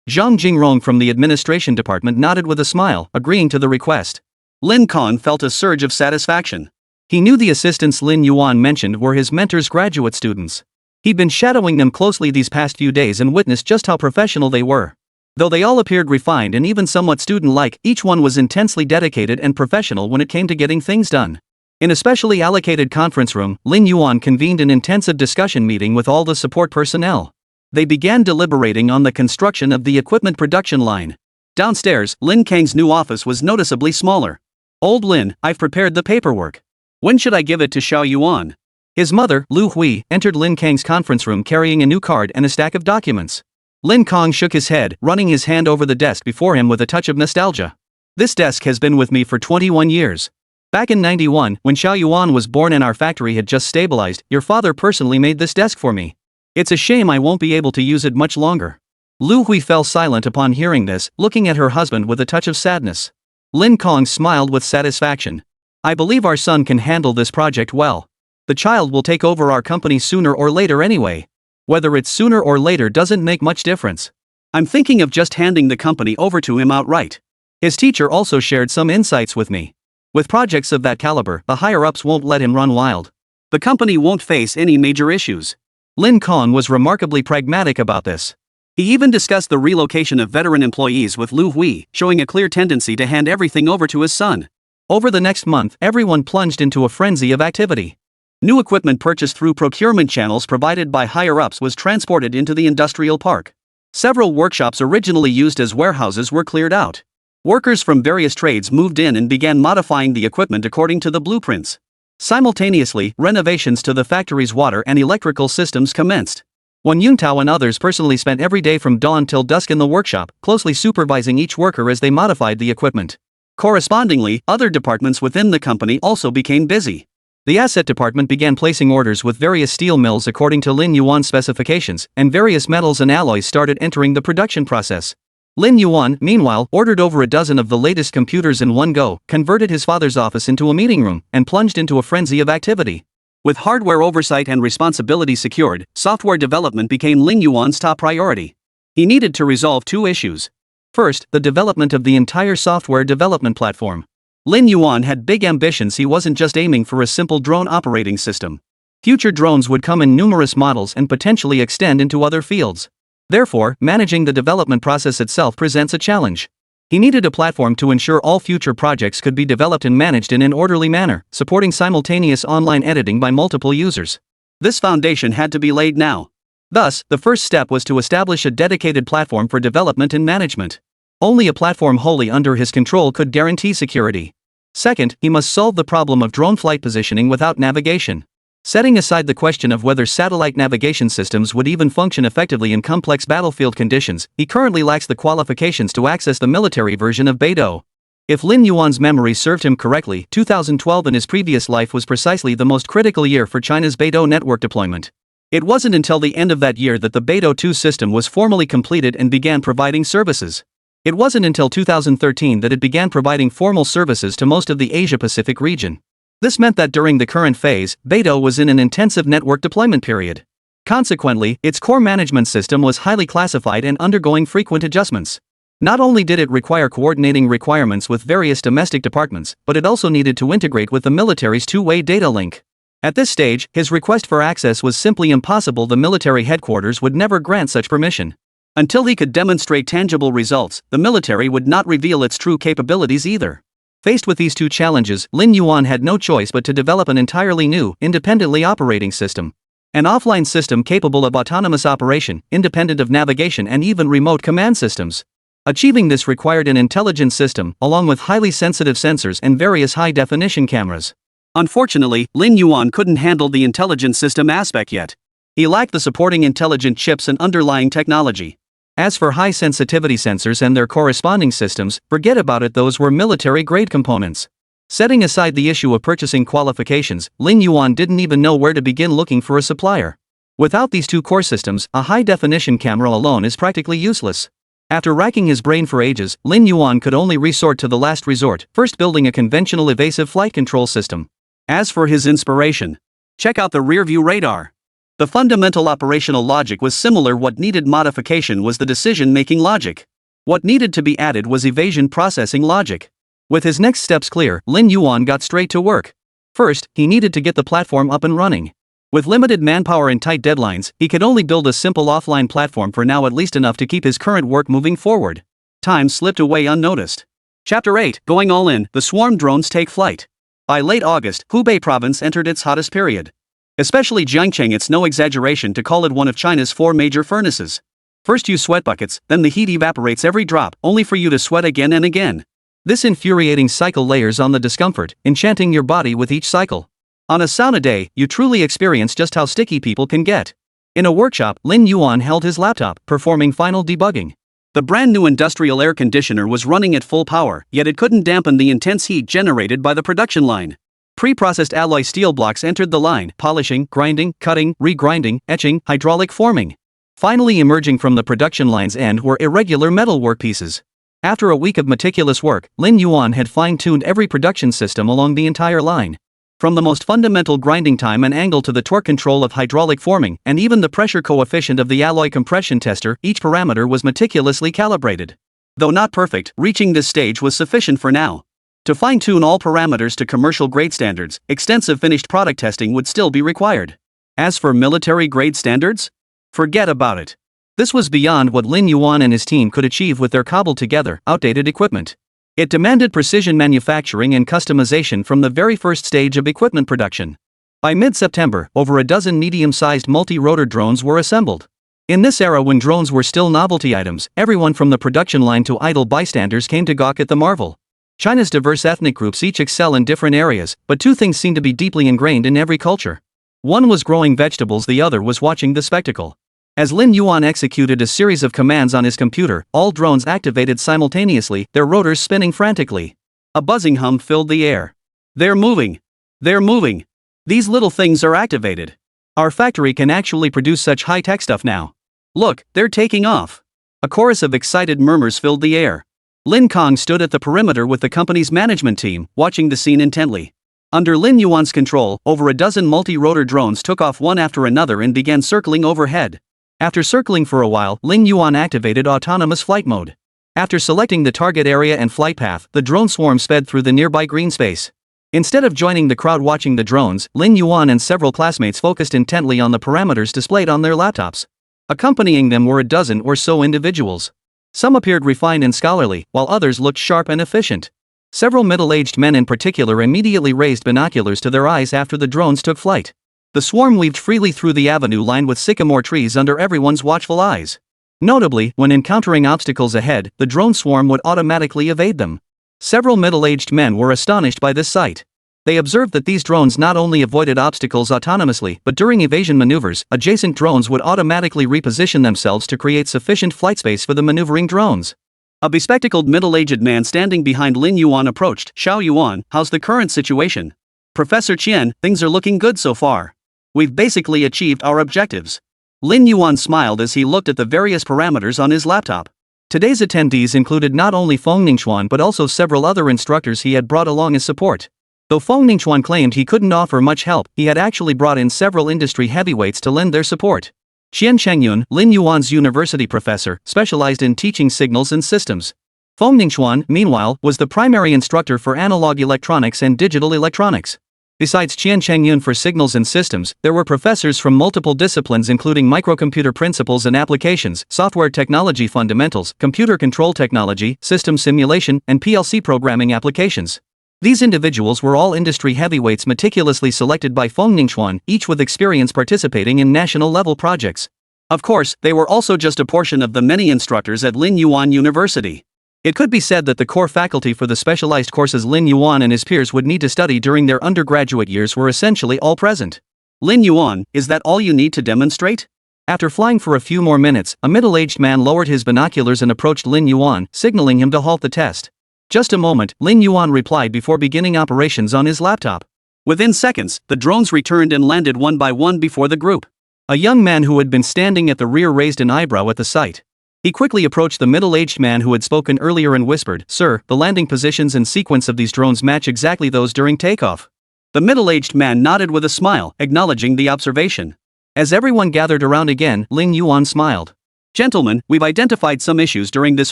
Zhang Jingrong from the administration department nodded with a smile, agreeing to the request. Lin Kong felt a surge of satisfaction. He knew the assistants Lin Yuan mentioned were his mentor's graduate students. He'd been shadowing them closely these past few days and witnessed just how professional they were. Though they all appeared refined and even somewhat student-like, each one was intensely dedicated and professional when it came to getting things done. In a specially allocated conference room, Lin Yuan convened an intensive discussion meeting with all the support personnel. They began deliberating on the construction of the equipment production line. Downstairs, Lin Kang's new office was noticeably smaller. Old Lin, I've prepared the paperwork. When should I give it to Xiao Yuan? His mother, Lu Hui, entered Lin Kang's conference room carrying a new card and a stack of documents. Lin Kong shook his head, running his hand over the desk before him with a touch of nostalgia. This desk has been with me for 21 years. Back in 91, when Xiao Yuan was born and our factory had just stabilized, your father personally made this desk for me. It's a shame I won't be able to use it much longer. Lu Hui fell silent upon hearing this, looking at her husband with a touch of sadness. Lin Kong smiled with satisfaction. I believe our son can handle this project well. The child will take over our company sooner or later anyway. Whether it's sooner or later doesn't make much difference. I'm thinking of just handing the company over to him outright. His teacher also shared some insights with me. With projects of that caliber, the higher-ups won't let him run wild. The company won't face any major issues. Lin Kong was remarkably pragmatic about this. He even discussed the relocation of veteran employees with Lu Hui, showing a clear tendency to hand everything over to his son. Over the next month, everyone plunged into a frenzy of activity. New equipment purchased through procurement channels provided by higher-ups was transported into the industrial park. Several workshops originally used as warehouses were cleared out. Workers from various trades moved in and began modifying the equipment according to the blueprints. Simultaneously, renovations to the factory's water and electrical systems commenced. Wan Yuntao and others personally spent every day from dawn till dusk in the workshop, closely supervising each worker as they modified the equipment. Correspondingly, other departments within the company also became busy. The asset department began placing orders with various steel mills according to Lin Yuan's specifications, and various metals and alloys started entering the production process. Lin Yuan, meanwhile, ordered over a dozen of the latest computers in one go, converted his father's office into a meeting room, and plunged into a frenzy of activity. With hardware oversight and responsibility secured, software development became Lin Yuan's top priority. He needed to resolve two issues. First, the development of the entire software development platform. Lin Yuan had big ambitions. He wasn't just aiming for a simple drone operating system. Future drones would come in numerous models and potentially extend into other fields. Therefore, managing the development process itself presents a challenge. He needed a platform to ensure all future projects could be developed and managed in an orderly manner, supporting simultaneous online editing by multiple users. This foundation had to be laid now. Thus, the first step was to establish a dedicated platform for development and management. Only a platform wholly under his control could guarantee security. Second, he must solve the problem of drone flight positioning without navigation. Setting aside the question of whether satellite navigation systems would even function effectively in complex battlefield conditions, he currently lacks the qualifications to access the military version of Beidou. If Lin Yuan's memory served him correctly, 2012 in his previous life was precisely the most critical year for China's Beidou network deployment. It wasn't until the end of that year that the Beidou 2 system was formally completed and began providing services. It wasn't until 2013 that it began providing formal services to most of the Asia-Pacific region. This meant that during the current phase, Beidou was in an intensive network deployment period. Consequently, its core management system was highly classified and undergoing frequent adjustments. Not only did it require coordinating requirements with various domestic departments, but it also needed to integrate with the military's two-way data link. At this stage, his request for access was simply impossible. The military headquarters would never grant such permission. Until he could demonstrate tangible results, the military would not reveal its true capabilities either. Faced with these two challenges, Lin Yuan had no choice but to develop an entirely new, independently operating system. An offline system capable of autonomous operation, independent of navigation and even remote command systems. Achieving this required an intelligent system, along with highly sensitive sensors and various high-definition cameras. Unfortunately, Lin Yuan couldn't handle the intelligent system aspect yet. He lacked the supporting intelligent chips and underlying technology. As for high-sensitivity sensors and their corresponding systems, forget about it, those were military-grade components. Setting aside the issue of purchasing qualifications, Lin Yuan didn't even know where to begin looking for a supplier. Without these two core systems, a high-definition camera alone is practically useless. After racking his brain for ages, Lin Yuan could only resort to the last resort, first building a conventional evasive flight control system. As for his inspiration, check out the rear-view radar. The fundamental operational logic was similar. What needed modification was the decision-making logic. What needed to be added was evasion processing logic. With his next steps clear, Lin Yuan got straight to work. First, he needed to get the platform up and running. With limited manpower and tight deadlines, he could only build a simple offline platform for now, at least enough to keep his current work moving forward. Time slipped away unnoticed. Chapter 8, Going All In, the swarm drones take flight. By late August, Hubei province entered its hottest period. Especially Jiangcheng, it's no exaggeration to call it one of China's 4 major furnaces. First you sweat buckets, then the heat evaporates every drop, only for you to sweat again and again. This infuriating cycle layers on the discomfort, enchanting your body with each cycle. On a sauna day, you truly experience just how sticky people can get. In a workshop, Lin Yuan held his laptop, performing final debugging. The brand new industrial air conditioner was running at full power, yet it couldn't dampen the intense heat generated by the production line. Pre-processed alloy steel blocks entered the line, polishing, grinding, cutting, regrinding, etching, hydraulic forming. Finally emerging from the production line's end were irregular metalwork pieces. After a week of meticulous work, Lin Yuan had fine-tuned every production system along the entire line. From the most fundamental grinding time and angle to the torque control of hydraulic forming, and even the pressure coefficient of the alloy compression tester, each parameter was meticulously calibrated. Though not perfect, reaching this stage was sufficient for now. To fine-tune all parameters to commercial-grade standards, extensive finished product testing would still be required. As for military-grade standards? Forget about it. This was beyond what Lin Yuan and his team could achieve with their cobbled-together, outdated equipment. It demanded precision manufacturing and customization from the very first stage of equipment production. By mid-September, over a dozen medium-sized multi-rotor drones were assembled. In this era when drones were still novelty items, everyone from the production line to idle bystanders came to gawk at the marvel. China's diverse ethnic groups each excel in different areas, but two things seem to be deeply ingrained in every culture. One was growing vegetables, the other was watching the spectacle. As Lin Yuan executed a series of commands on his computer, all drones activated simultaneously, their rotors spinning frantically. A buzzing hum filled the air. They're moving! They're moving! These little things are activated. Our factory can actually produce such high-tech stuff now. Look, they're taking off! A chorus of excited murmurs filled the air. Lin Kong stood at the perimeter with the company's management team, watching the scene intently. Under Lin Yuan's control, over a dozen multi-rotor drones took off one after another and began circling overhead. After circling for a while, Lin Yuan activated autonomous flight mode. After selecting the target area and flight path, the drone swarm sped through the nearby green space. Instead of joining the crowd watching the drones, Lin Yuan and several classmates focused intently on the parameters displayed on their laptops. Accompanying them were a dozen or so individuals. Some appeared refined and scholarly, while others looked sharp and efficient. Several middle-aged men in particular immediately raised binoculars to their eyes after the drones took flight. The swarm weaved freely through the avenue lined with sycamore trees under everyone's watchful eyes. Notably, when encountering obstacles ahead, the drone swarm would automatically evade them. Several middle-aged men were astonished by this sight. They observed that these drones not only avoided obstacles autonomously, but during evasion maneuvers, adjacent drones would automatically reposition themselves to create sufficient flight space for the maneuvering drones. A bespectacled middle-aged man standing behind Lin Yuan approached. "Xiao Yuan, how's the current situation?" "Professor Qian, things are looking good so far. We've basically achieved our objectives." Lin Yuan smiled as he looked at the various parameters on his laptop. Today's attendees included not only Feng Ningxuan but also several other instructors he had brought along as support. Though Feng Ningxuan claimed he couldn't offer much help, he had actually brought in several industry heavyweights to lend their support. Qian Chengyun, Lin Yuan's university professor, specialized in teaching signals and systems. Feng Ningxuan, meanwhile, was the primary instructor for analog electronics and digital electronics. Besides Qian Chengyun for signals and systems, there were professors from multiple disciplines including microcomputer principles and applications, software technology fundamentals, computer control technology, system simulation, and PLC programming applications. These individuals were all industry heavyweights meticulously selected by Feng Ningxuan, each with experience participating in national-level projects. Of course, they were also just a portion of the many instructors at Lin Yuan University. It could be said that the core faculty for the specialized courses Lin Yuan and his peers would need to study during their undergraduate years were essentially all present. "Lin Yuan, is that all you need to demonstrate?" After flying for a few more minutes, a middle-aged man lowered his binoculars and approached Lin Yuan, signaling him to halt the test. "Just a moment," Lin Yuan replied before beginning operations on his laptop. Within seconds, the drones returned and landed one by one before the group. A young man who had been standing at the rear raised an eyebrow at the sight. He quickly approached the middle-aged man who had spoken earlier and whispered, "Sir, the landing positions and sequence of these drones match exactly those during takeoff." The middle-aged man nodded with a smile, acknowledging the observation. As everyone gathered around again, Lin Yuan smiled. "Gentlemen, we've identified some issues during this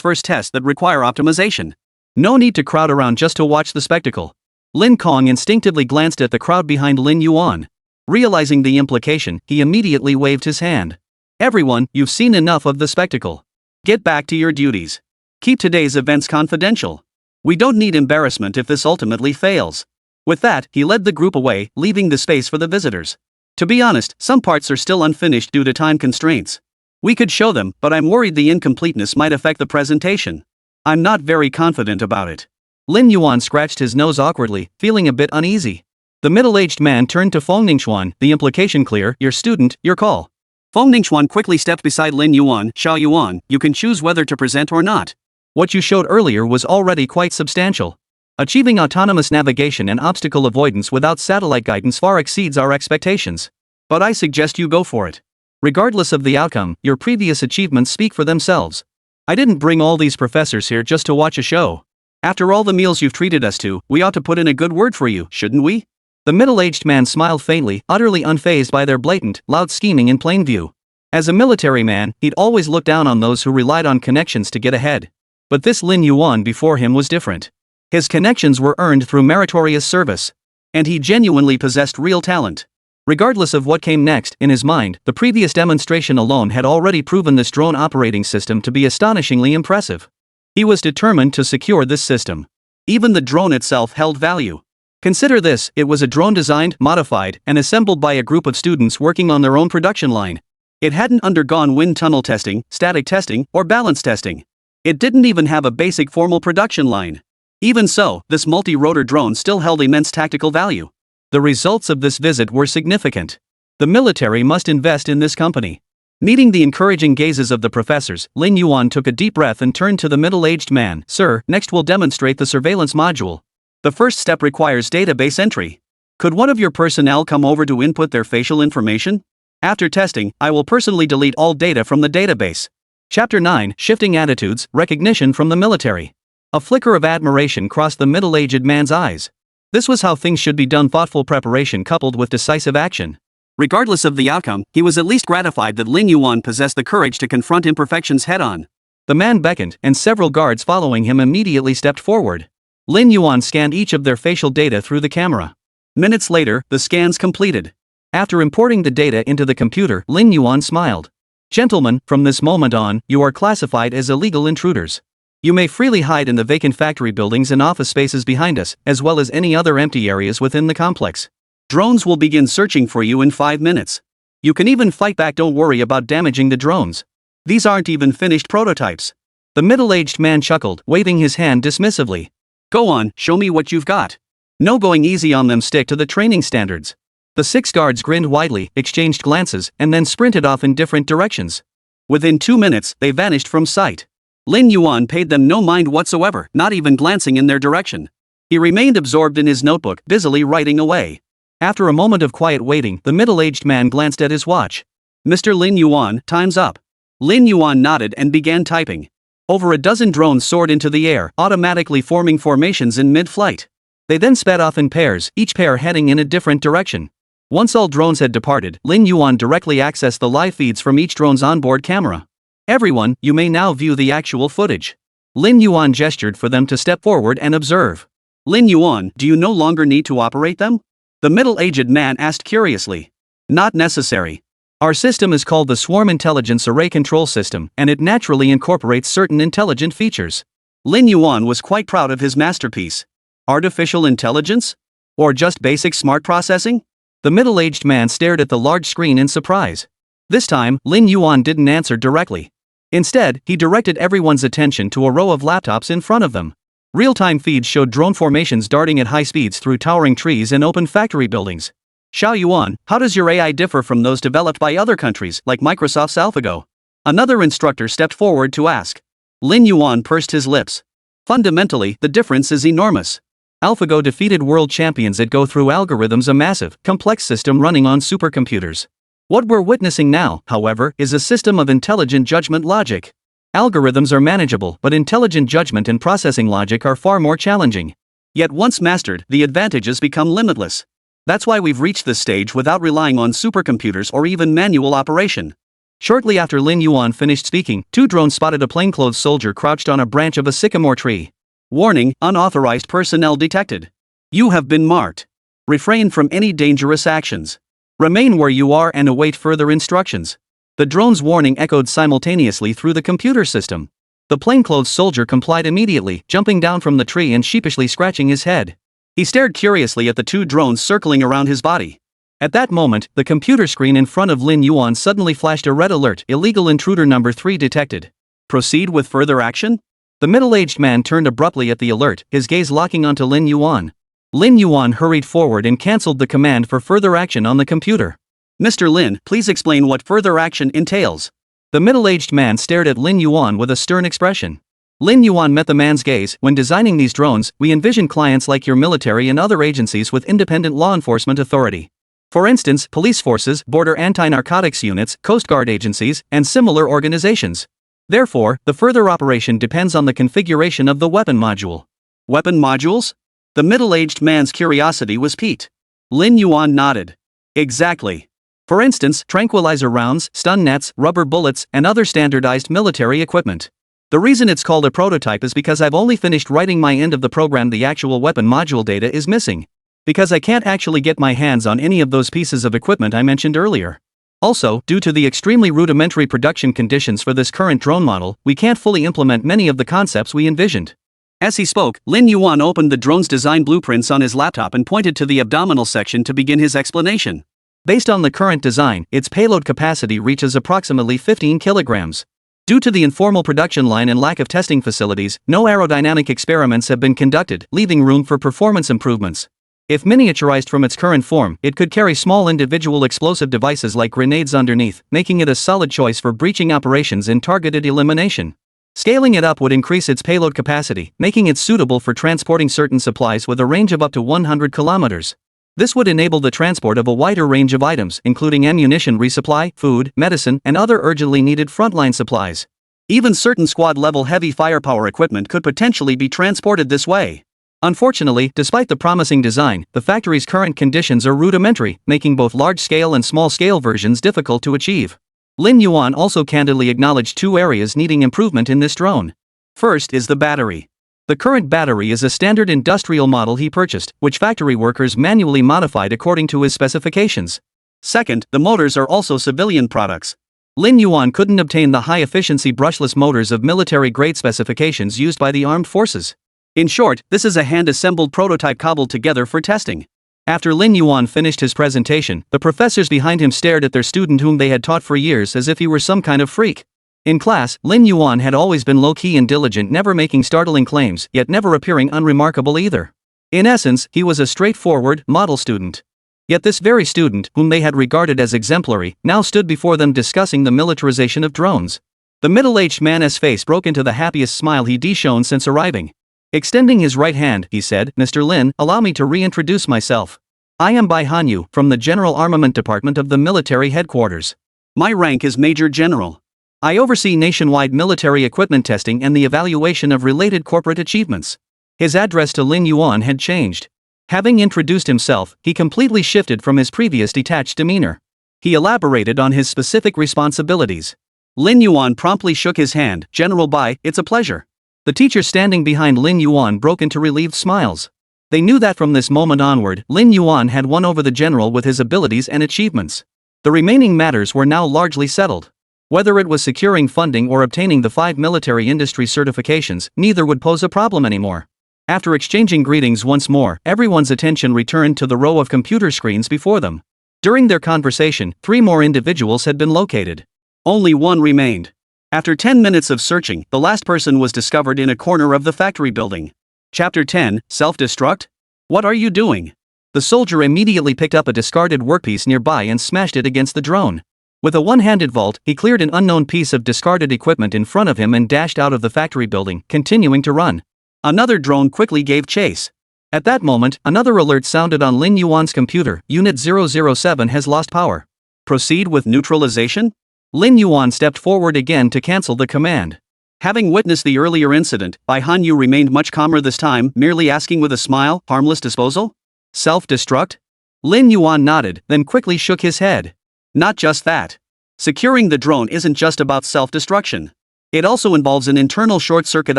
first test that require optimization. No need to crowd around just to watch the spectacle." Lin Kong instinctively glanced at the crowd behind Lin Yuan. Realizing the implication, he immediately waved his hand. "Everyone, you've seen enough of the spectacle. Get back to your duties. Keep today's events confidential. We don't need embarrassment if this ultimately fails." With that, he led the group away, leaving the space for the visitors. To be honest, some parts are still unfinished due to time constraints. We could show them, but I'm worried the incompleteness might affect the presentation. I'm not very confident about it. Lin Yuan scratched his nose awkwardly, feeling a bit uneasy. The middle-aged man turned to Feng Ningxuan, the implication clear, "Your student, your call." Feng Ningxuan quickly stepped beside Lin Yuan. "Xiao Yuan, you can choose whether to present or not. What you showed earlier was already quite substantial. Achieving autonomous navigation and obstacle avoidance without satellite guidance far exceeds our expectations. But I suggest you go for it. Regardless of the outcome, your previous achievements speak for themselves. I didn't bring all these professors here just to watch a show. After all the meals you've treated us to, we ought to put in a good word for you, shouldn't we? The middle-aged man smiled faintly, utterly unfazed by their blatant, loud scheming in plain view. As a military man, he'd always looked down on those who relied on connections to get ahead. But this Lin Yuan before him was different. His connections were earned through meritorious service. And he genuinely possessed real talent. Regardless of what came next, in his mind, the previous demonstration alone had already proven this drone operating system to be astonishingly impressive. He was determined to secure this system. Even the drone itself held value. Consider this, it was a drone designed, modified, and assembled by a group of students working on their own production line. It hadn't undergone wind tunnel testing, static testing, or balance testing. It didn't even have a basic formal production line. Even so, this multi-rotor drone still held immense tactical value. The results of this visit were significant. The military must invest in this company. Meeting the encouraging gazes of the professors, Lin Yuan took a deep breath and turned to the middle-aged man. Sir, next we'll demonstrate the surveillance module. The first step requires database entry. Could one of your personnel come over to input their facial information? After testing, I will personally delete all data from the database. Chapter 9, Shifting Attitudes, Recognition from the Military. A flicker of admiration crossed the middle-aged man's eyes. This was how things should be done, thoughtful preparation coupled with decisive action. Regardless of the outcome, he was at least gratified that Lin Yuan possessed the courage to confront imperfections head-on. The man beckoned, and several guards following him immediately stepped forward. Lin Yuan scanned each of their facial data through the camera. Minutes later, the scans completed. After importing the data into the computer, Lin Yuan smiled. Gentlemen, from this moment on, you are classified as illegal intruders. You may freely hide in the vacant factory buildings and office spaces behind us, as well as any other empty areas within the complex. Drones will begin searching for you in 5 minutes. You can even fight back, don't worry about damaging the drones. These aren't even finished prototypes. The middle-aged man chuckled, waving his hand dismissively. Go on, show me what you've got. No going easy on them, stick to the training standards. The 6 guards grinned widely, exchanged glances, and then sprinted off in different directions. Within 2 minutes, they vanished from sight. Lin Yuan paid them no mind whatsoever, not even glancing in their direction. He remained absorbed in his notebook, busily writing away. After a moment of quiet waiting, the middle-aged man glanced at his watch. Mr. Lin Yuan, time's up. Lin Yuan nodded and began typing. Over a dozen drones soared into the air, automatically forming formations in mid-flight. They then sped off in pairs, each pair heading in a different direction. Once all drones had departed, Lin Yuan directly accessed the live feeds from each drone's onboard camera. Everyone, you may now view the actual footage. Lin Yuan gestured for them to step forward and observe. Lin Yuan, do you no longer need to operate them? The middle-aged man asked curiously. Not necessary. Our system is called the Swarm Intelligence Array Control System, and it naturally incorporates certain intelligent features. Lin Yuan was quite proud of his masterpiece. Artificial intelligence? Or just basic smart processing? The middle-aged man stared at the large screen in surprise. This time, Lin Yuan didn't answer directly. Instead, he directed everyone's attention to a row of laptops in front of them. Real-time feeds showed drone formations darting at high speeds through towering trees and open factory buildings. Xiao Yuan, how does your AI differ from those developed by other countries, like Microsoft's AlphaGo? Another instructor stepped forward to ask. Lin Yuan pursed his lips. Fundamentally, the difference is enormous. AlphaGo defeated world champions at Go through algorithms, a massive, complex system running on supercomputers. What we're witnessing now, however, is a system of intelligent judgment logic. Algorithms are manageable, but intelligent judgment and processing logic are far more challenging. Yet once mastered, the advantages become limitless. That's why we've reached this stage without relying on supercomputers or even manual operation. Shortly after Lin Yuan finished speaking, 2 drones spotted a plainclothes soldier crouched on a branch of a sycamore tree. Warning, unauthorized personnel detected. You have been marked. Refrain from any dangerous actions. Remain where you are and await further instructions. The drone's warning echoed simultaneously through the computer system. The plainclothes soldier complied immediately, jumping down from the tree and sheepishly scratching his head. He stared curiously at the 2 drones circling around his body. At that moment, the computer screen in front of Lin Yuan suddenly flashed a red alert: illegal intruder number 3 detected. Proceed with further action? The middle-aged man turned abruptly at the alert, his gaze locking onto Lin Yuan. Lin Yuan hurried forward and cancelled the command for further action on the computer. Mr. Lin, please explain what further action entails. The middle-aged man stared at Lin Yuan with a stern expression. Lin Yuan met the man's gaze. When designing these drones, we envision clients like your military and other agencies with independent law enforcement authority. For instance, police forces, border anti-narcotics units, Coast Guard agencies, and similar organizations. Therefore, the further operation depends on the configuration of the weapon module. Weapon modules? The middle-aged man's curiosity was piqued. Lin Yuan nodded. Exactly. For instance, tranquilizer rounds, stun nets, rubber bullets, and other standardized military equipment. The reason it's called a prototype is because I've only finished writing my end of the program. The actual weapon module data is missing. Because I can't actually get my hands on any of those pieces of equipment I mentioned earlier. Also, due to the extremely rudimentary production conditions for this current drone model, we can't fully implement many of the concepts we envisioned. As he spoke, Lin Yuan opened the drone's design blueprints on his laptop and pointed to the abdominal section to begin his explanation. Based on the current design, its payload capacity reaches approximately 15 kilograms. Due to the informal production line and lack of testing facilities, no aerodynamic experiments have been conducted, leaving room for performance improvements. If miniaturized from its current form, it could carry small individual explosive devices like grenades underneath, making it a solid choice for breaching operations in targeted elimination. Scaling it up would increase its payload capacity, making it suitable for transporting certain supplies with a range of up to 100 kilometers. This would enable the transport of a wider range of items, including ammunition resupply, food, medicine, and other urgently needed frontline supplies. Even certain squad-level heavy firepower equipment could potentially be transported this way. Unfortunately, despite the promising design, the factory's current conditions are rudimentary, making both large-scale and small-scale versions difficult to achieve. Lin Yuan also candidly acknowledged two areas needing improvement in this drone. First is the battery. The current battery is a standard industrial model he purchased, which factory workers manually modified according to his specifications. Second, the motors are also civilian products. Lin Yuan couldn't obtain the high-efficiency brushless motors of military-grade specifications used by the armed forces. In short, this is a hand-assembled prototype cobbled together for testing. After Lin Yuan finished his presentation, the professors behind him stared at their student whom they had taught for years as if he were some kind of freak. In class, Lin Yuan had always been low-key and diligent, never making startling claims, yet never appearing unremarkable either. In essence, he was a straightforward, model student. Yet this very student, whom they had regarded as exemplary, now stood before them discussing the militarization of drones. The middle-aged man's face broke into the happiest smile he'd shown since arriving. Extending his right hand, he said, "Mr. Lin, allow me to reintroduce myself. I am Bai Hanyu, from the General Armament Department of the military headquarters. My rank is Major General. I oversee nationwide military equipment testing and the evaluation of related corporate achievements." His address to Lin Yuan had changed. Having introduced himself, he completely shifted from his previous detached demeanor. He elaborated on his specific responsibilities. Lin Yuan promptly shook his hand. "General Bai, it's a pleasure." The teachers standing behind Lin Yuan broke into relieved smiles. They knew that from this moment onward, Lin Yuan had won over the general with his abilities and achievements. The remaining matters were now largely settled. Whether it was securing funding or obtaining the 5 military industry certifications, neither would pose a problem anymore. After exchanging greetings once more, everyone's attention returned to the row of computer screens before them. During their conversation, 3 more individuals had been located. Only one remained. After 10 minutes of searching, the last person was discovered in a corner of the factory building. Chapter 10, Self-Destruct? What are you doing? The soldier immediately picked up a discarded workpiece nearby and smashed it against the drone. With a one-handed vault, he cleared an unknown piece of discarded equipment in front of him and dashed out of the factory building, continuing to run. Another drone quickly gave chase. At that moment, another alert sounded on Lin Yuan's computer. Unit 007 has lost power. Proceed with neutralization? Lin Yuan stepped forward again to cancel the command. Having witnessed the earlier incident, Bai Hanyu remained much calmer this time, merely asking with a smile, "Harmless disposal? Self-destruct?" Lin Yuan nodded, then quickly shook his head. Not just that. Securing the drone isn't just about self-destruction. It also involves an internal short-circuit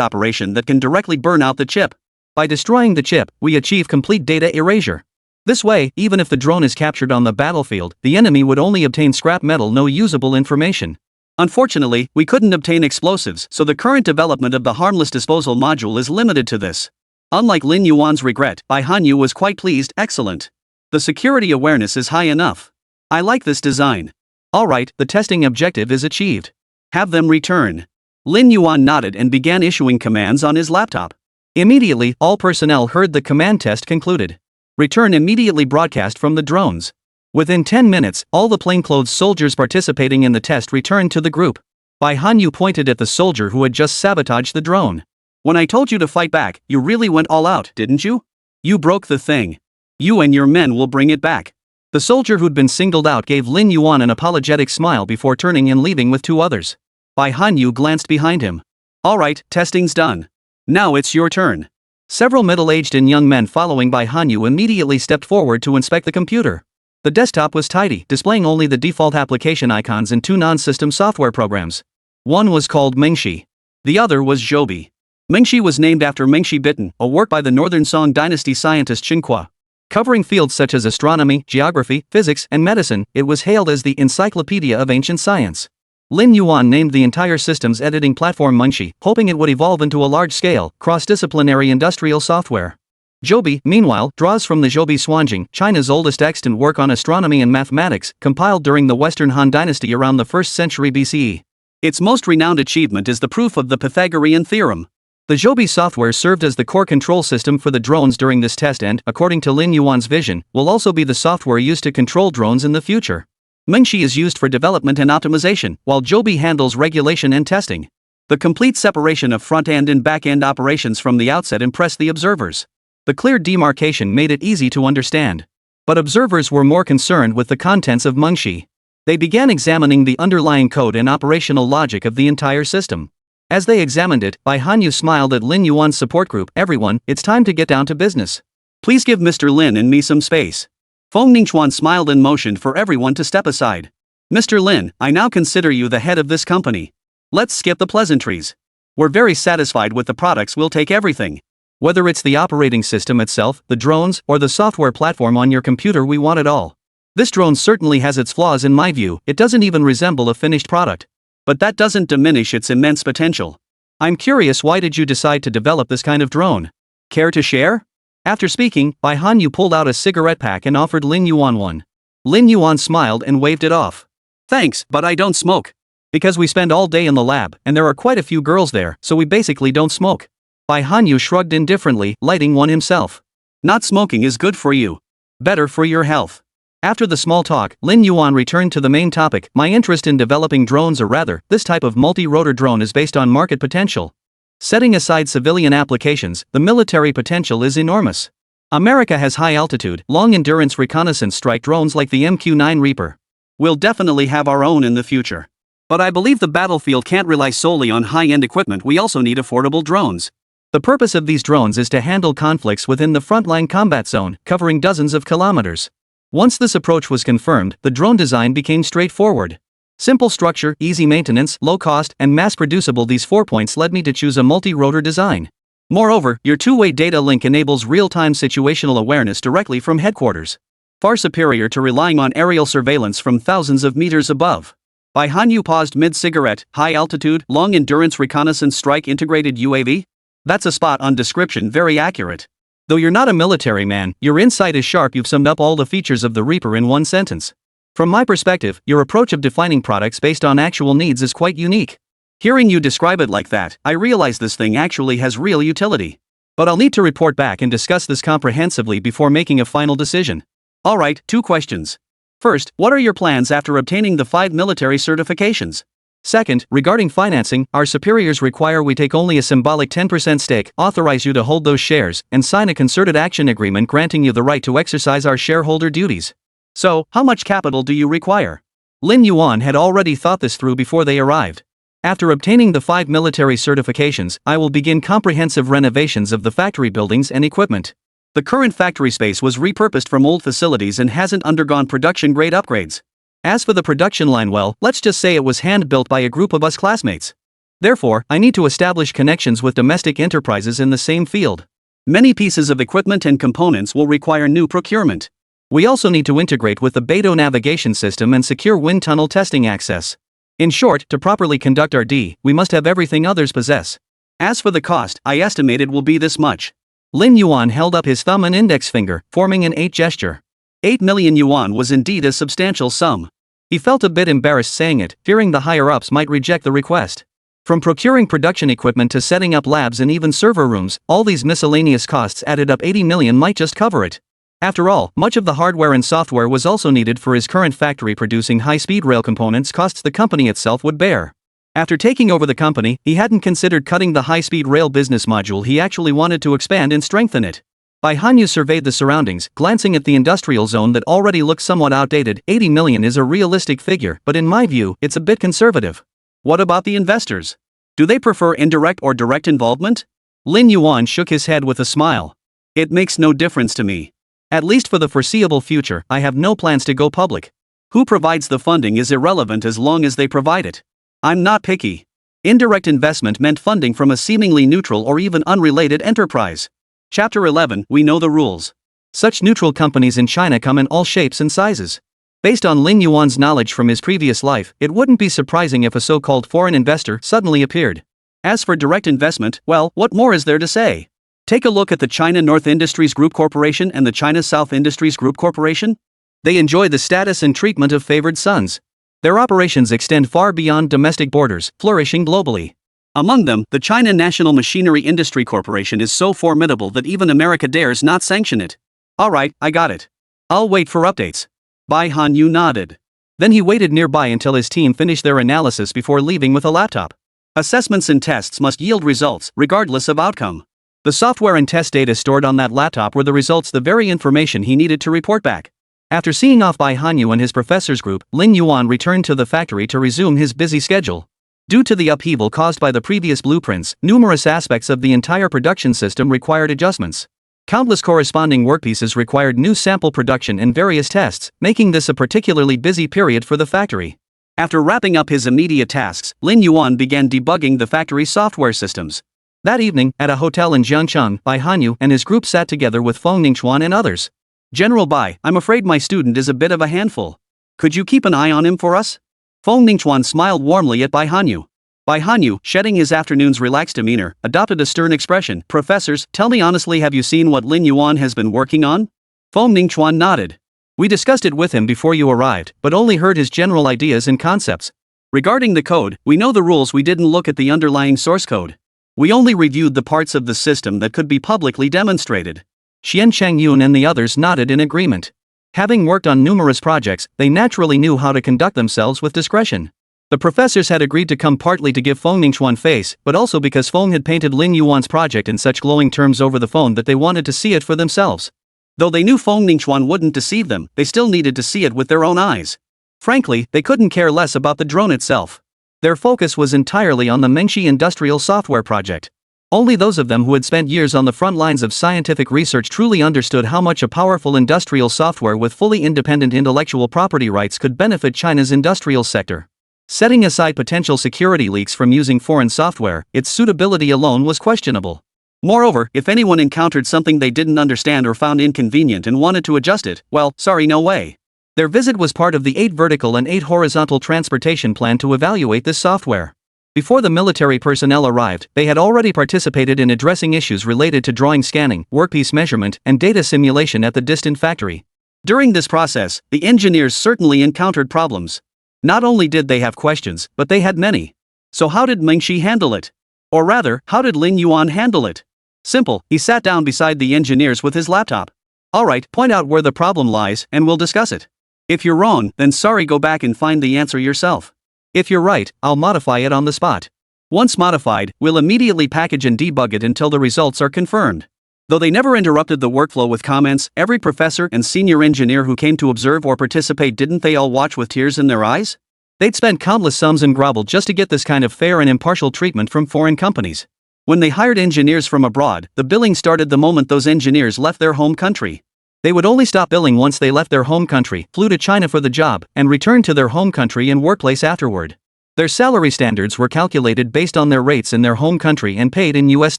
operation that can directly burn out the chip. By destroying the chip, we achieve complete data erasure. This way, even if the drone is captured on the battlefield, the enemy would only obtain scrap metal, no usable information. Unfortunately, we couldn't obtain explosives, so the current development of the harmless disposal module is limited to this. Unlike Lin Yuan's regret, Bai Hanyu was quite pleased. Excellent. The security awareness is high enough. I like this design. Alright, the testing objective is achieved. Have them return. Lin Yuan nodded and began issuing commands on his laptop. Immediately, all personnel heard the command test concluded. Return immediately broadcast from the drones. Within 10 minutes, all the plainclothes soldiers participating in the test returned to the group. Bai Hanyu pointed at the soldier who had just sabotaged the drone. When I told you to fight back, you really went all out, didn't you? You broke the thing. You and your men will bring it back. The soldier who'd been singled out gave Lin Yuan an apologetic smile before turning and leaving with 2 others. Bai Hanyu glanced behind him. Alright, testing's done. Now it's your turn. Several middle-aged and young men following Bai Hanyu immediately stepped forward to inspect the computer. The desktop was tidy, displaying only the default application icons and 2 non-system software programs. One was called Mingxi. The other was Zhoubi. Mingxi was named after Mingxi Bitten, a work by the Northern Song Dynasty scientist Xinhua. Covering fields such as astronomy, geography, physics, and medicine, it was hailed as the Encyclopedia of Ancient Science. Lin Yuan named the entire system's editing platform Mingxi, hoping it would evolve into a large-scale, cross-disciplinary industrial software. Zhoubi, meanwhile, draws from the Zhoubi Xuanjing, China's oldest extant work on astronomy and mathematics, compiled during the Western Han Dynasty around the 1st century BCE. Its most renowned achievement is the proof of the Pythagorean theorem. The Zhoubi software served as the core control system for the drones during this test and, according to Lin Yuan's vision, will also be the software used to control drones in the future. Mingxi is used for development and optimization, while Zhoubi handles regulation and testing. The complete separation of front-end and back-end operations from the outset impressed the observers. The clear demarcation made it easy to understand. But observers were more concerned with the contents of Mingxi. They began examining the underlying code and operational logic of the entire system. As they examined it, Bai Hanyu smiled at Lin Yuan's support group. Everyone, it's time to get down to business. Please give Mr. Lin and me some space. Feng Ningchuan smiled and motioned for everyone to step aside. Mr. Lin, I now consider you the head of this company. Let's skip the pleasantries. We're very satisfied with the products. We'll take everything. Whether it's the operating system itself, the drones, or the software platform on your computer, we want it all. This drone certainly has its flaws in my view. It doesn't even resemble a finished product. But that doesn't diminish its immense potential. I'm curious, why did you decide to develop this kind of drone? Care to share? After speaking, Bai Hanyu pulled out a cigarette pack and offered Lin Yuan one. Lin Yuan smiled and waved it off. Thanks, but I don't smoke. Because we spend all day in the lab, and there are quite a few girls there, so we basically don't smoke. Bai Hanyu shrugged indifferently, lighting one himself. Not smoking is good for you. Better for your health. After the small talk, Lin Yuan returned to the main topic. My interest in developing drones, or rather, this type of multi-rotor drone, is based on market potential. Setting aside civilian applications, the military potential is enormous. America has high-altitude, long-endurance reconnaissance strike drones like the MQ-9 Reaper. We'll definitely have our own in the future. But I believe the battlefield can't rely solely on high-end equipment. We also need affordable drones. The purpose of these drones is to handle conflicts within the frontline combat zone, covering dozens of kilometers. Once this approach was confirmed, the drone design became straightforward. Simple structure, easy maintenance, low cost, and mass-producible. These 4 points led me to choose a multi-rotor design. Moreover, your two-way data link enables real-time situational awareness directly from headquarters. Far superior to relying on aerial surveillance from thousands of meters above. Bai Hanyu paused mid-cigarette. High-altitude, long-endurance reconnaissance strike integrated UAV? That's a spot-on description, very accurate. Though you're not a military man, your insight is sharp. You've summed up all the features of the Reaper in one sentence. From my perspective, your approach of defining products based on actual needs is quite unique. Hearing you describe it like that, I realize this thing actually has real utility. But I'll need to report back and discuss this comprehensively before making a final decision. Alright, 2 questions. First, what are your plans after obtaining the 5 military certifications? Second, regarding financing, our superiors require we take only a symbolic 10% stake, authorize you to hold those shares, and sign a concerted action agreement granting you the right to exercise our shareholder duties. So, how much capital do you require? Lin Yuan had already thought this through before they arrived. After obtaining the 5 military certifications, I will begin comprehensive renovations of the factory buildings and equipment. The current factory space was repurposed from old facilities and hasn't undergone production-grade upgrades. As for the production line, well, let's just say it was hand-built by a group of us classmates. Therefore, I need to establish connections with domestic enterprises in the same field. Many pieces of equipment and components will require new procurement. We also need to integrate with the Beidou navigation system and secure wind tunnel testing access. In short, to properly conduct our D, we must have everything others possess. As for the cost, I estimate it will be this much. Lin Yuan held up his thumb and index finger, forming an 8 gesture. 8 million yuan was indeed a substantial sum. He felt a bit embarrassed saying it, fearing the higher-ups might reject the request. From procuring production equipment to setting up labs and even server rooms, all these miscellaneous costs added up. 80 million might just cover it. After all, much of the hardware and software was also needed for his current factory producing high-speed rail components, costs the company itself would bear. After taking over the company, he hadn't considered cutting the high-speed rail business module. He actually wanted to expand and strengthen it. Bai Hanyu surveyed the surroundings, glancing at the industrial zone that already looked somewhat outdated. 80 million is a realistic figure, but in my view, it's a bit conservative. What about the investors? Do they prefer indirect or direct involvement? Lin Yuan shook his head with a smile. It makes no difference to me. At least for the foreseeable future, I have no plans to go public. Who provides the funding is irrelevant as long as they provide it. I'm not picky. Indirect investment meant funding from a seemingly neutral or even unrelated enterprise. Chapter 11, we know the rules. Such neutral companies in China come in all shapes and sizes. Based on Lin Yuan's knowledge from his previous life, it wouldn't be surprising if a so-called foreign investor suddenly appeared. As for direct investment, well, what more is there to say? Take a look at the China North Industries Group Corporation and the China South Industries Group Corporation. They enjoy the status and treatment of favored sons. Their operations extend far beyond domestic borders, flourishing globally. Among them, the China National Machinery Industry Corporation is so formidable that even America dares not sanction it. Alright, I got it. I'll wait for updates. Bai Hanyu nodded. Then he waited nearby until his team finished their analysis before leaving with a laptop. Assessments and tests must yield results, regardless of outcome. The software and test data stored on that laptop were the results, the very information he needed to report back. After seeing off Bai Hanyu and his professor's group, Lin Yuan returned to the factory to resume his busy schedule. Due to the upheaval caused by the previous blueprints, numerous aspects of the entire production system required adjustments. Countless corresponding workpieces required new sample production and various tests, making this a particularly busy period for the factory. After wrapping up his immediate tasks, Lin Yuan began debugging the factory's software systems. That evening, at a hotel in Jiangcheng, Bai Hanyu and his group sat together with Feng Ningchuan and others. General Bai, I'm afraid my student is a bit of a handful. Could you keep an eye on him for us? Feng Ningchuan smiled warmly at Bai Hanyu. Bai Hanyu, shedding his afternoon's relaxed demeanor, adopted a stern expression. Professors, tell me honestly, have you seen what Lin Yuan has been working on? Feng Ningchuan nodded. We discussed it with him before you arrived, but only heard his general ideas and concepts. Regarding the code, we know the rules, we didn't look at the underlying source code. We only reviewed the parts of the system that could be publicly demonstrated. Xian Changyun and the others nodded in agreement. Having worked on numerous projects, they naturally knew how to conduct themselves with discretion. The professors had agreed to come partly to give Feng Ningchuan face, but also because Feng had painted Lin Yuan's project in such glowing terms over the phone that they wanted to see it for themselves. Though they knew Feng Ningchuan wouldn't deceive them, they still needed to see it with their own eyes. Frankly, they couldn't care less about the drone itself. Their focus was entirely on the Mengxi industrial software project. Only those of them who had spent years on the front lines of scientific research truly understood how much a powerful industrial software with fully independent intellectual property rights could benefit China's industrial sector. Setting aside potential security leaks from using foreign software, its suitability alone was questionable. Moreover, if anyone encountered something they didn't understand or found inconvenient and wanted to adjust it, well, sorry, no way. Their visit was part of the 8 vertical and 8 horizontal transportation plan to evaluate this software. Before the military personnel arrived, they had already participated in addressing issues related to drawing scanning, workpiece measurement, and data simulation at the distant factory. During this process, the engineers certainly encountered problems. Not only did they have questions, but they had many. So how did Mengxi handle it? Or rather, how did Lin Yuan handle it? Simple, he sat down beside the engineers with his laptop. Alright, point out where the problem lies, and we'll discuss it. If you're wrong, then sorry, go back and find the answer yourself. If you're right, I'll modify it on the spot. Once modified, we'll immediately package and debug it until the results are confirmed. Though they never interrupted the workflow with comments, every professor and senior engineer who came to observe or participate, didn't they all watch with tears in their eyes? They'd spent countless sums and grovel just to get this kind of fair and impartial treatment from foreign companies. When they hired engineers from abroad, the billing started the moment those engineers left their home country. They would only stop billing once they left their home country, flew to China for the job, and returned to their home country and workplace afterward. Their salary standards were calculated based on their rates in their home country and paid in US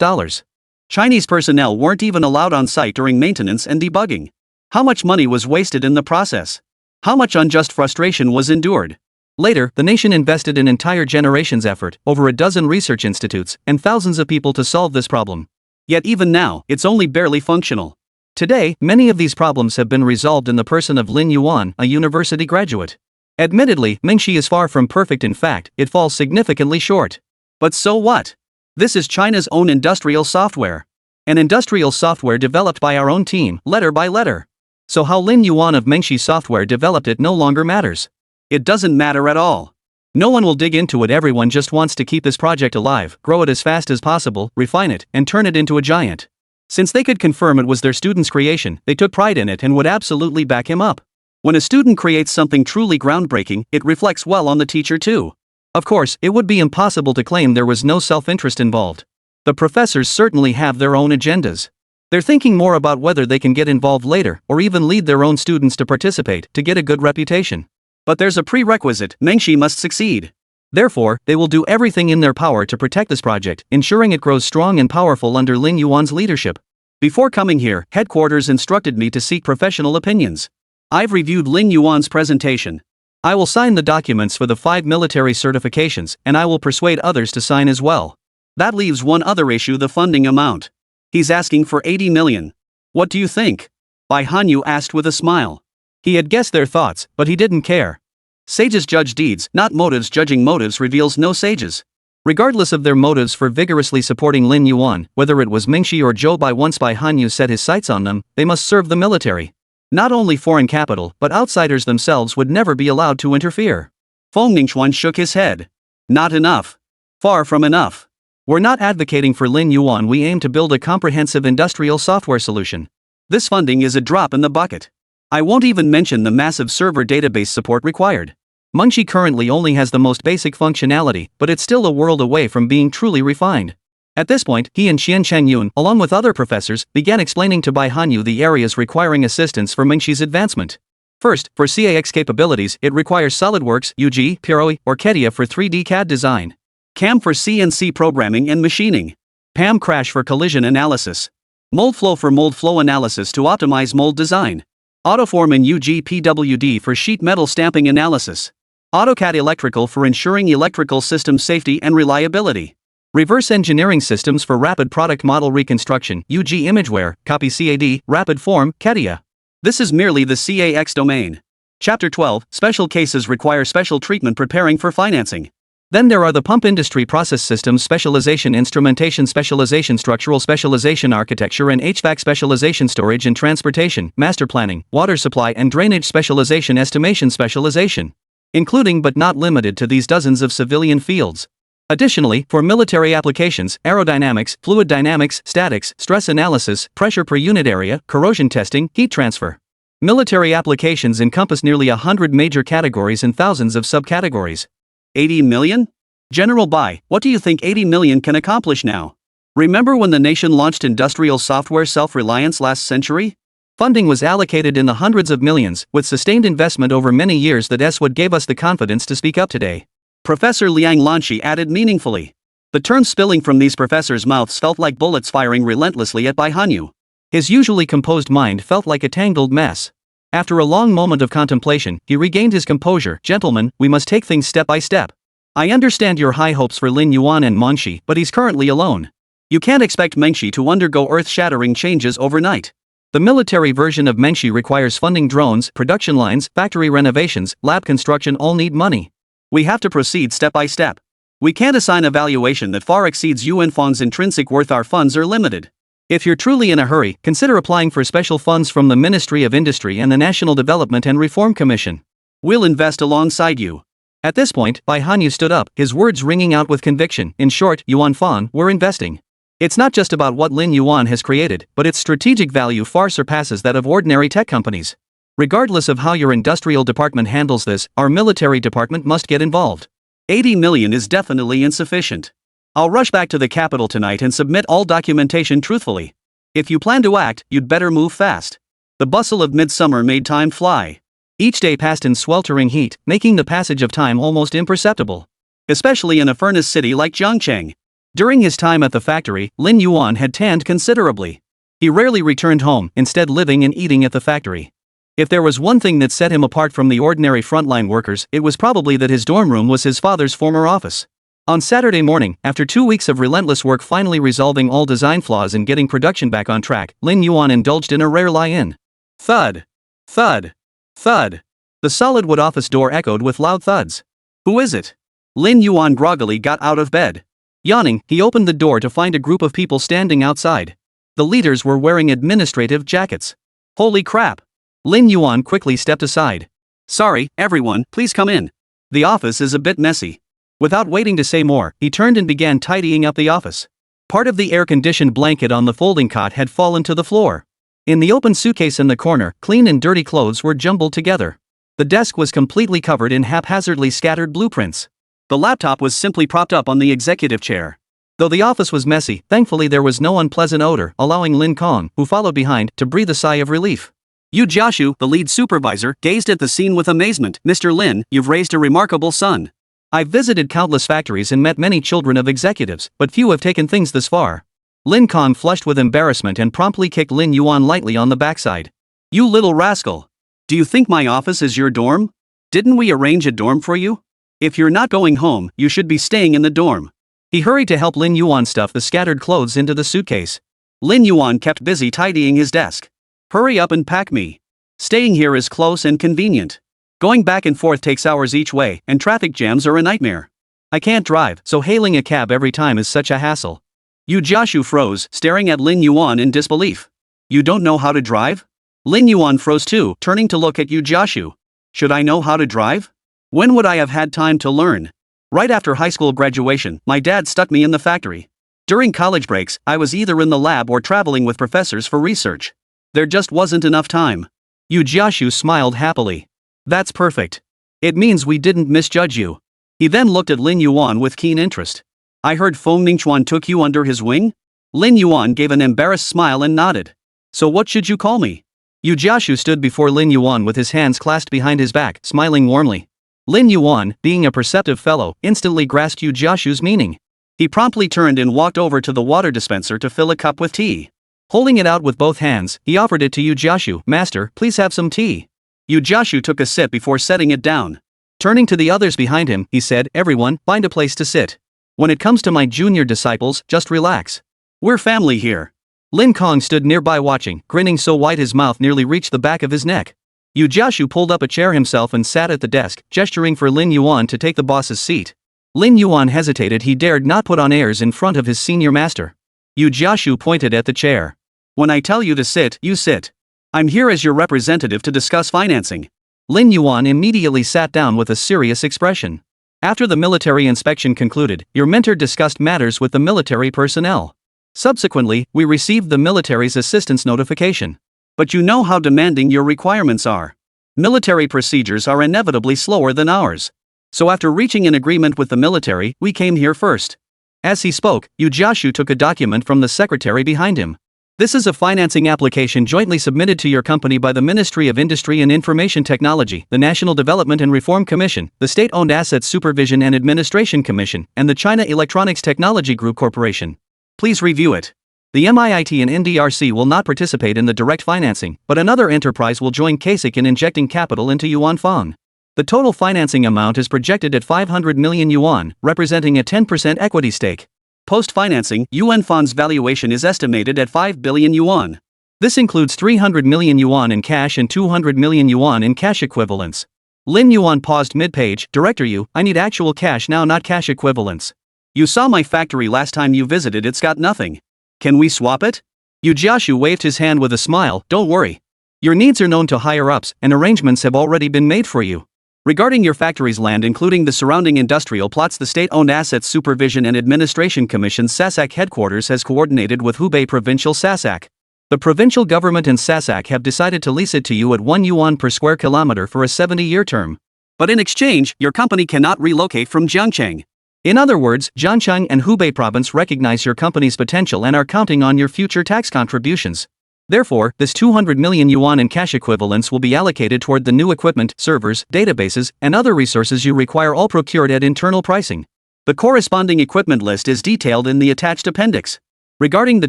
dollars. Chinese personnel weren't even allowed on site during maintenance and debugging. How much money was wasted in the process? How much unjust frustration was endured? Later, the nation invested an entire generation's effort, over a dozen research institutes, and thousands of people to solve this problem. Yet even now, it's only barely functional. Today, many of these problems have been resolved in the person of Lin Yuan, a university graduate. Admittedly, Mengxi is far from perfect. In fact, it falls significantly short. But so what? This is China's own industrial software. An industrial software developed by our own team, letter by letter. So how Lin Yuan of Mengxi software developed it no longer matters. It doesn't matter at all. No one will dig into it, everyone just wants to keep this project alive, grow it as fast as possible, refine it, and turn it into a giant. Since they could confirm it was their student's creation, they took pride in it and would absolutely back him up. When a student creates something truly groundbreaking, it reflects well on the teacher too. Of course, it would be impossible to claim there was no self-interest involved. The professors certainly have their own agendas. They're thinking more about whether they can get involved later or even lead their own students to participate to get a good reputation. But there's a prerequisite: Mengshi must succeed. Therefore, they will do everything in their power to protect this project, ensuring it grows strong and powerful under Lin Yuan's leadership. Before coming here, headquarters instructed me to seek professional opinions. I've reviewed Lin Yuan's presentation. I will sign the documents for the 5 military certifications, and I will persuade others to sign as well. That leaves one other issue: the funding amount. He's asking for 80 million. What do you think? Bai Hanyu asked with a smile. He had guessed their thoughts, but he didn't care. Sages judge deeds, not motives. Judging motives reveals no sages. Regardless of their motives for vigorously supporting Lin Yuan, whether it was Mingxi or Zhou Bai, once Bai Hanyu set his sights on them, they must serve the military. Not only foreign capital, but outsiders themselves would never be allowed to interfere. Feng Ningxuan shook his head. Not enough. Far from enough. We're not advocating for Lin Yuan, we aim to build a comprehensive industrial software solution. This funding is a drop in the bucket. I won't even mention the massive server database support required. Mengshi currently only has the most basic functionality, but it's still a world away from being truly refined. At this point, he and Xian Changyun, along with other professors, began explaining to Bai Hanyu the areas requiring assistance for Mengshi's advancement. First, for CAX capabilities, it requires SolidWorks, UG, Piroi, or CATIA for 3D CAD design. CAM for CNC programming and machining. PAM Crash for collision analysis. MoldFlow for mold flow analysis to optimize mold design. Autoform and UG-PWD for sheet metal stamping analysis. AutoCAD Electrical for ensuring electrical system safety and reliability. Reverse engineering systems for rapid product model reconstruction, UG Imageware, Copy CAD, Rapid Form, CATIA. This is merely the CAX domain. Chapter 12, Special cases require special treatment preparing for financing. Then there are the pump industry process systems specialization, instrumentation specialization, structural specialization, architecture and HVAC specialization, storage and transportation, master planning, water supply and drainage specialization, estimation specialization. Including but not limited to these dozens of civilian fields. Additionally, for military applications, aerodynamics, fluid dynamics, statics, stress analysis, pressure per unit area, corrosion testing, heat transfer. Military applications encompass nearly 100 major categories and thousands of subcategories. 80 million? General Bai, what do you think 80 million can accomplish now? Remember when the nation launched industrial software self-reliance last century? Funding was allocated in the hundreds of millions, with sustained investment over many years. That's what gave us the confidence to speak up today. Professor Liang Lanshi added meaningfully. The terms spilling from these professors' mouths felt like bullets firing relentlessly at Bai Hanyu. His usually composed mind felt like a tangled mess. After a long moment of contemplation, he regained his composure. Gentlemen, we must take things step by step. I understand your high hopes for Lin Yuan and Mengshi, but he's currently alone. You can't expect Mengshi to undergo earth-shattering changes overnight. The military version of Mengshi requires funding. Drones, production lines, factory renovations, lab construction all need money. We have to proceed step by step. We can't assign a valuation that far exceeds Yuan Feng's intrinsic worth. Our funds are limited. If you're truly in a hurry, consider applying for special funds from the Ministry of Industry and the National Development and Reform Commission. We'll invest alongside you. At this point, Bai Hanyu stood up, his words ringing out with conviction. In short, Yuan Feng, we're investing. It's not just about what Lin Yuan has created, but its strategic value far surpasses that of ordinary tech companies. Regardless of how your industrial department handles this, our military department must get involved. 80 million is definitely insufficient. I'll rush back to the capital tonight and submit all documentation truthfully. If you plan to act, you'd better move fast. The bustle of midsummer made time fly. Each day passed in sweltering heat, making the passage of time almost imperceptible. Especially in a furnace city like Zhangcheng. During his time at the factory, Lin Yuan had tanned considerably. He rarely returned home, instead living and eating at the factory. If there was one thing that set him apart from the ordinary frontline workers, it was probably that his dorm room was his father's former office. On Saturday morning, after 2 weeks of relentless work finally resolving all design flaws and getting production back on track, Lin Yuan indulged in a rare lie-in. Thud. Thud. Thud. The solid wood office door echoed with loud thuds. Who is it? Lin Yuan groggily got out of bed. Yawning, he opened the door to find a group of people standing outside. The leaders were wearing administrative jackets. Holy crap! Lin Yuan quickly stepped aside. Sorry, everyone, please come in. The office is a bit messy. Without waiting to say more, he turned and began tidying up the office. Part of the air-conditioned blanket on the folding cot had fallen to the floor. In the open suitcase in the corner, clean and dirty clothes were jumbled together. The desk was completely covered in haphazardly scattered blueprints. The laptop was simply propped up on the executive chair. Though the office was messy, thankfully there was no unpleasant odor, allowing Lin Kong, who followed behind, to breathe a sigh of relief. Yu Jiashu, the lead supervisor, gazed at the scene with amazement. Mr. Lin, you've raised a remarkable son. I've visited countless factories and met many children of executives, but few have taken things this far. Lin Kong flushed with embarrassment and promptly kicked Lin Yuan lightly on the backside. You little rascal. Do you think my office is your dorm? Didn't we arrange a dorm for you? If you're not going home, you should be staying in the dorm. He hurried to help Lin Yuan stuff the scattered clothes into the suitcase. Lin Yuan kept busy tidying his desk. Hurry up and pack me. Staying here is close and convenient. Going back and forth takes hours each way, and traffic jams are a nightmare. I can't drive, so hailing a cab every time is such a hassle. Yu Jiashu froze, staring at Lin Yuan in disbelief. You don't know how to drive? Lin Yuan froze too, turning to look at Yu Jiashu. Should I know how to drive? When would I have had time to learn? Right after high school graduation, my dad stuck me in the factory. During college breaks, I was either in the lab or traveling with professors for research. There just wasn't enough time. Yu Jiashu smiled happily. That's perfect. It means we didn't misjudge you. He then looked at Lin Yuan with keen interest. I heard Feng Ningchuan took you under his wing? Lin Yuan gave an embarrassed smile and nodded. So what should you call me? Yu Jiashu stood before Lin Yuan with his hands clasped behind his back, smiling warmly. Lin Yuan, being a perceptive fellow, instantly grasped Yu Jiashu's meaning. He promptly turned and walked over to the water dispenser to fill a cup with tea. Holding it out with both hands, he offered it to Yu Jiashu. Master, please have some tea. Yu Jiashu took a sip before setting it down. Turning to the others behind him, he said, everyone, find a place to sit. When it comes to my junior disciples, just relax. We're family here. Lin Kong stood nearby watching, grinning so wide his mouth nearly reached the back of his neck. Yu Jiashu pulled up a chair himself and sat at the desk, gesturing for Lin Yuan to take the boss's seat. Lin Yuan hesitated. He dared not put on airs in front of his senior master. Yu Jiashu pointed at the chair. When I tell you to sit, you sit. I'm here as your representative to discuss financing. Lin Yuan immediately sat down with a serious expression. After the military inspection concluded, your mentor discussed matters with the military personnel. Subsequently, we received the military's assistance notification. But you know how demanding your requirements are. Military procedures are inevitably slower than ours. So after reaching an agreement with the military, we came here first. As he spoke, Yu Jiashu took a document from the secretary behind him. This is a financing application jointly submitted to your company by the Ministry of Industry and Information Technology, the National Development and Reform Commission, the State-Owned Assets Supervision and Administration Commission, and the China Electronics Technology Group Corporation. Please review it. The MIIT and NDRC will not participate in the direct financing, but another enterprise will join CASIC in injecting capital into Yuanfang. The total financing amount is projected at 500 million yuan, representing a 10% equity stake. Post-financing, Yuanfang's valuation is estimated at 5 billion yuan. This includes 300 million yuan in cash and 200 million yuan in cash equivalents. Lin Yuan paused mid-page. Director Yu, I need actual cash now, not cash equivalents. You saw my factory last time you visited, it's got nothing. Can we swap it? Yu Jiashu waved his hand with a smile. Don't worry. Your needs are known to higher-ups, and arrangements have already been made for you. Regarding your factory's land including the surrounding industrial plots, the State-Owned Assets Supervision and Administration Commission's SASAC headquarters has coordinated with Hubei Provincial SASAC. The provincial government and SASAC have decided to lease it to you at 1 yuan per square kilometer for a 70-year term. But in exchange, your company cannot relocate from Jiangcheng. In other words, Jiangcheng and Hubei province recognize your company's potential and are counting on your future tax contributions. Therefore, this 200 million yuan in cash equivalents will be allocated toward the new equipment, servers, databases, and other resources you require, all procured at internal pricing. The corresponding equipment list is detailed in the attached appendix. Regarding the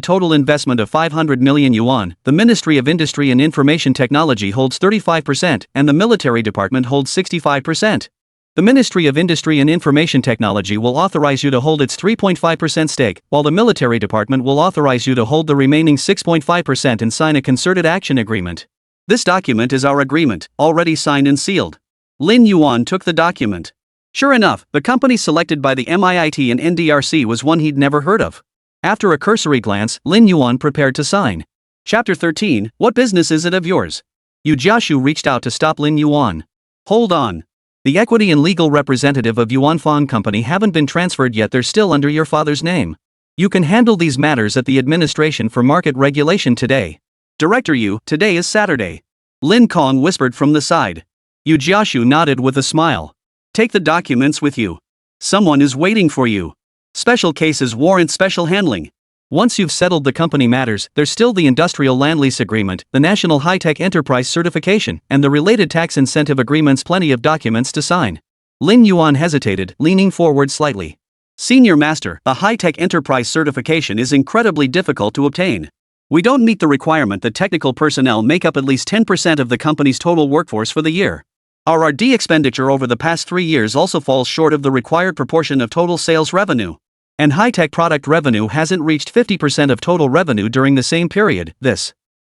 total investment of 500 million yuan, the Ministry of Industry and Information Technology holds 35% and the Military Department holds 65%. The Ministry of Industry and Information Technology will authorize you to hold its 3.5% stake, while the Military Department will authorize you to hold the remaining 6.5% and sign a concerted action agreement. This document is our agreement, already signed and sealed. Lin Yuan took the document. Sure enough, the company selected by the MIIT and NDRC was one he'd never heard of. After a cursory glance, Lin Yuan prepared to sign. Chapter 13, What business is it of yours? Yu Jiashu reached out to stop Lin Yuan. Hold on. The equity and legal representative of Yuanfang Company haven't been transferred yet, they're still under your father's name. You can handle these matters at the Administration for Market Regulation today. Director Yu, today is Saturday. Lin Kong whispered from the side. Yu Jiashu nodded with a smile. Take the documents with you. Someone is waiting for you. Special cases warrant special handling. Once you've settled the company matters, there's still the Industrial Land Lease Agreement, the National High-Tech Enterprise Certification, and the related tax incentive agreements. Plenty of documents to sign. Lin Yuan hesitated, leaning forward slightly. Senior Master, the High-Tech Enterprise Certification is incredibly difficult to obtain. We don't meet the requirement that technical personnel make up at least 10% of the company's total workforce for the year. Our R&D expenditure over the past 3 years also falls short of the required proportion of total sales revenue. And high-tech product revenue hasn't reached 50% of total revenue during the same period.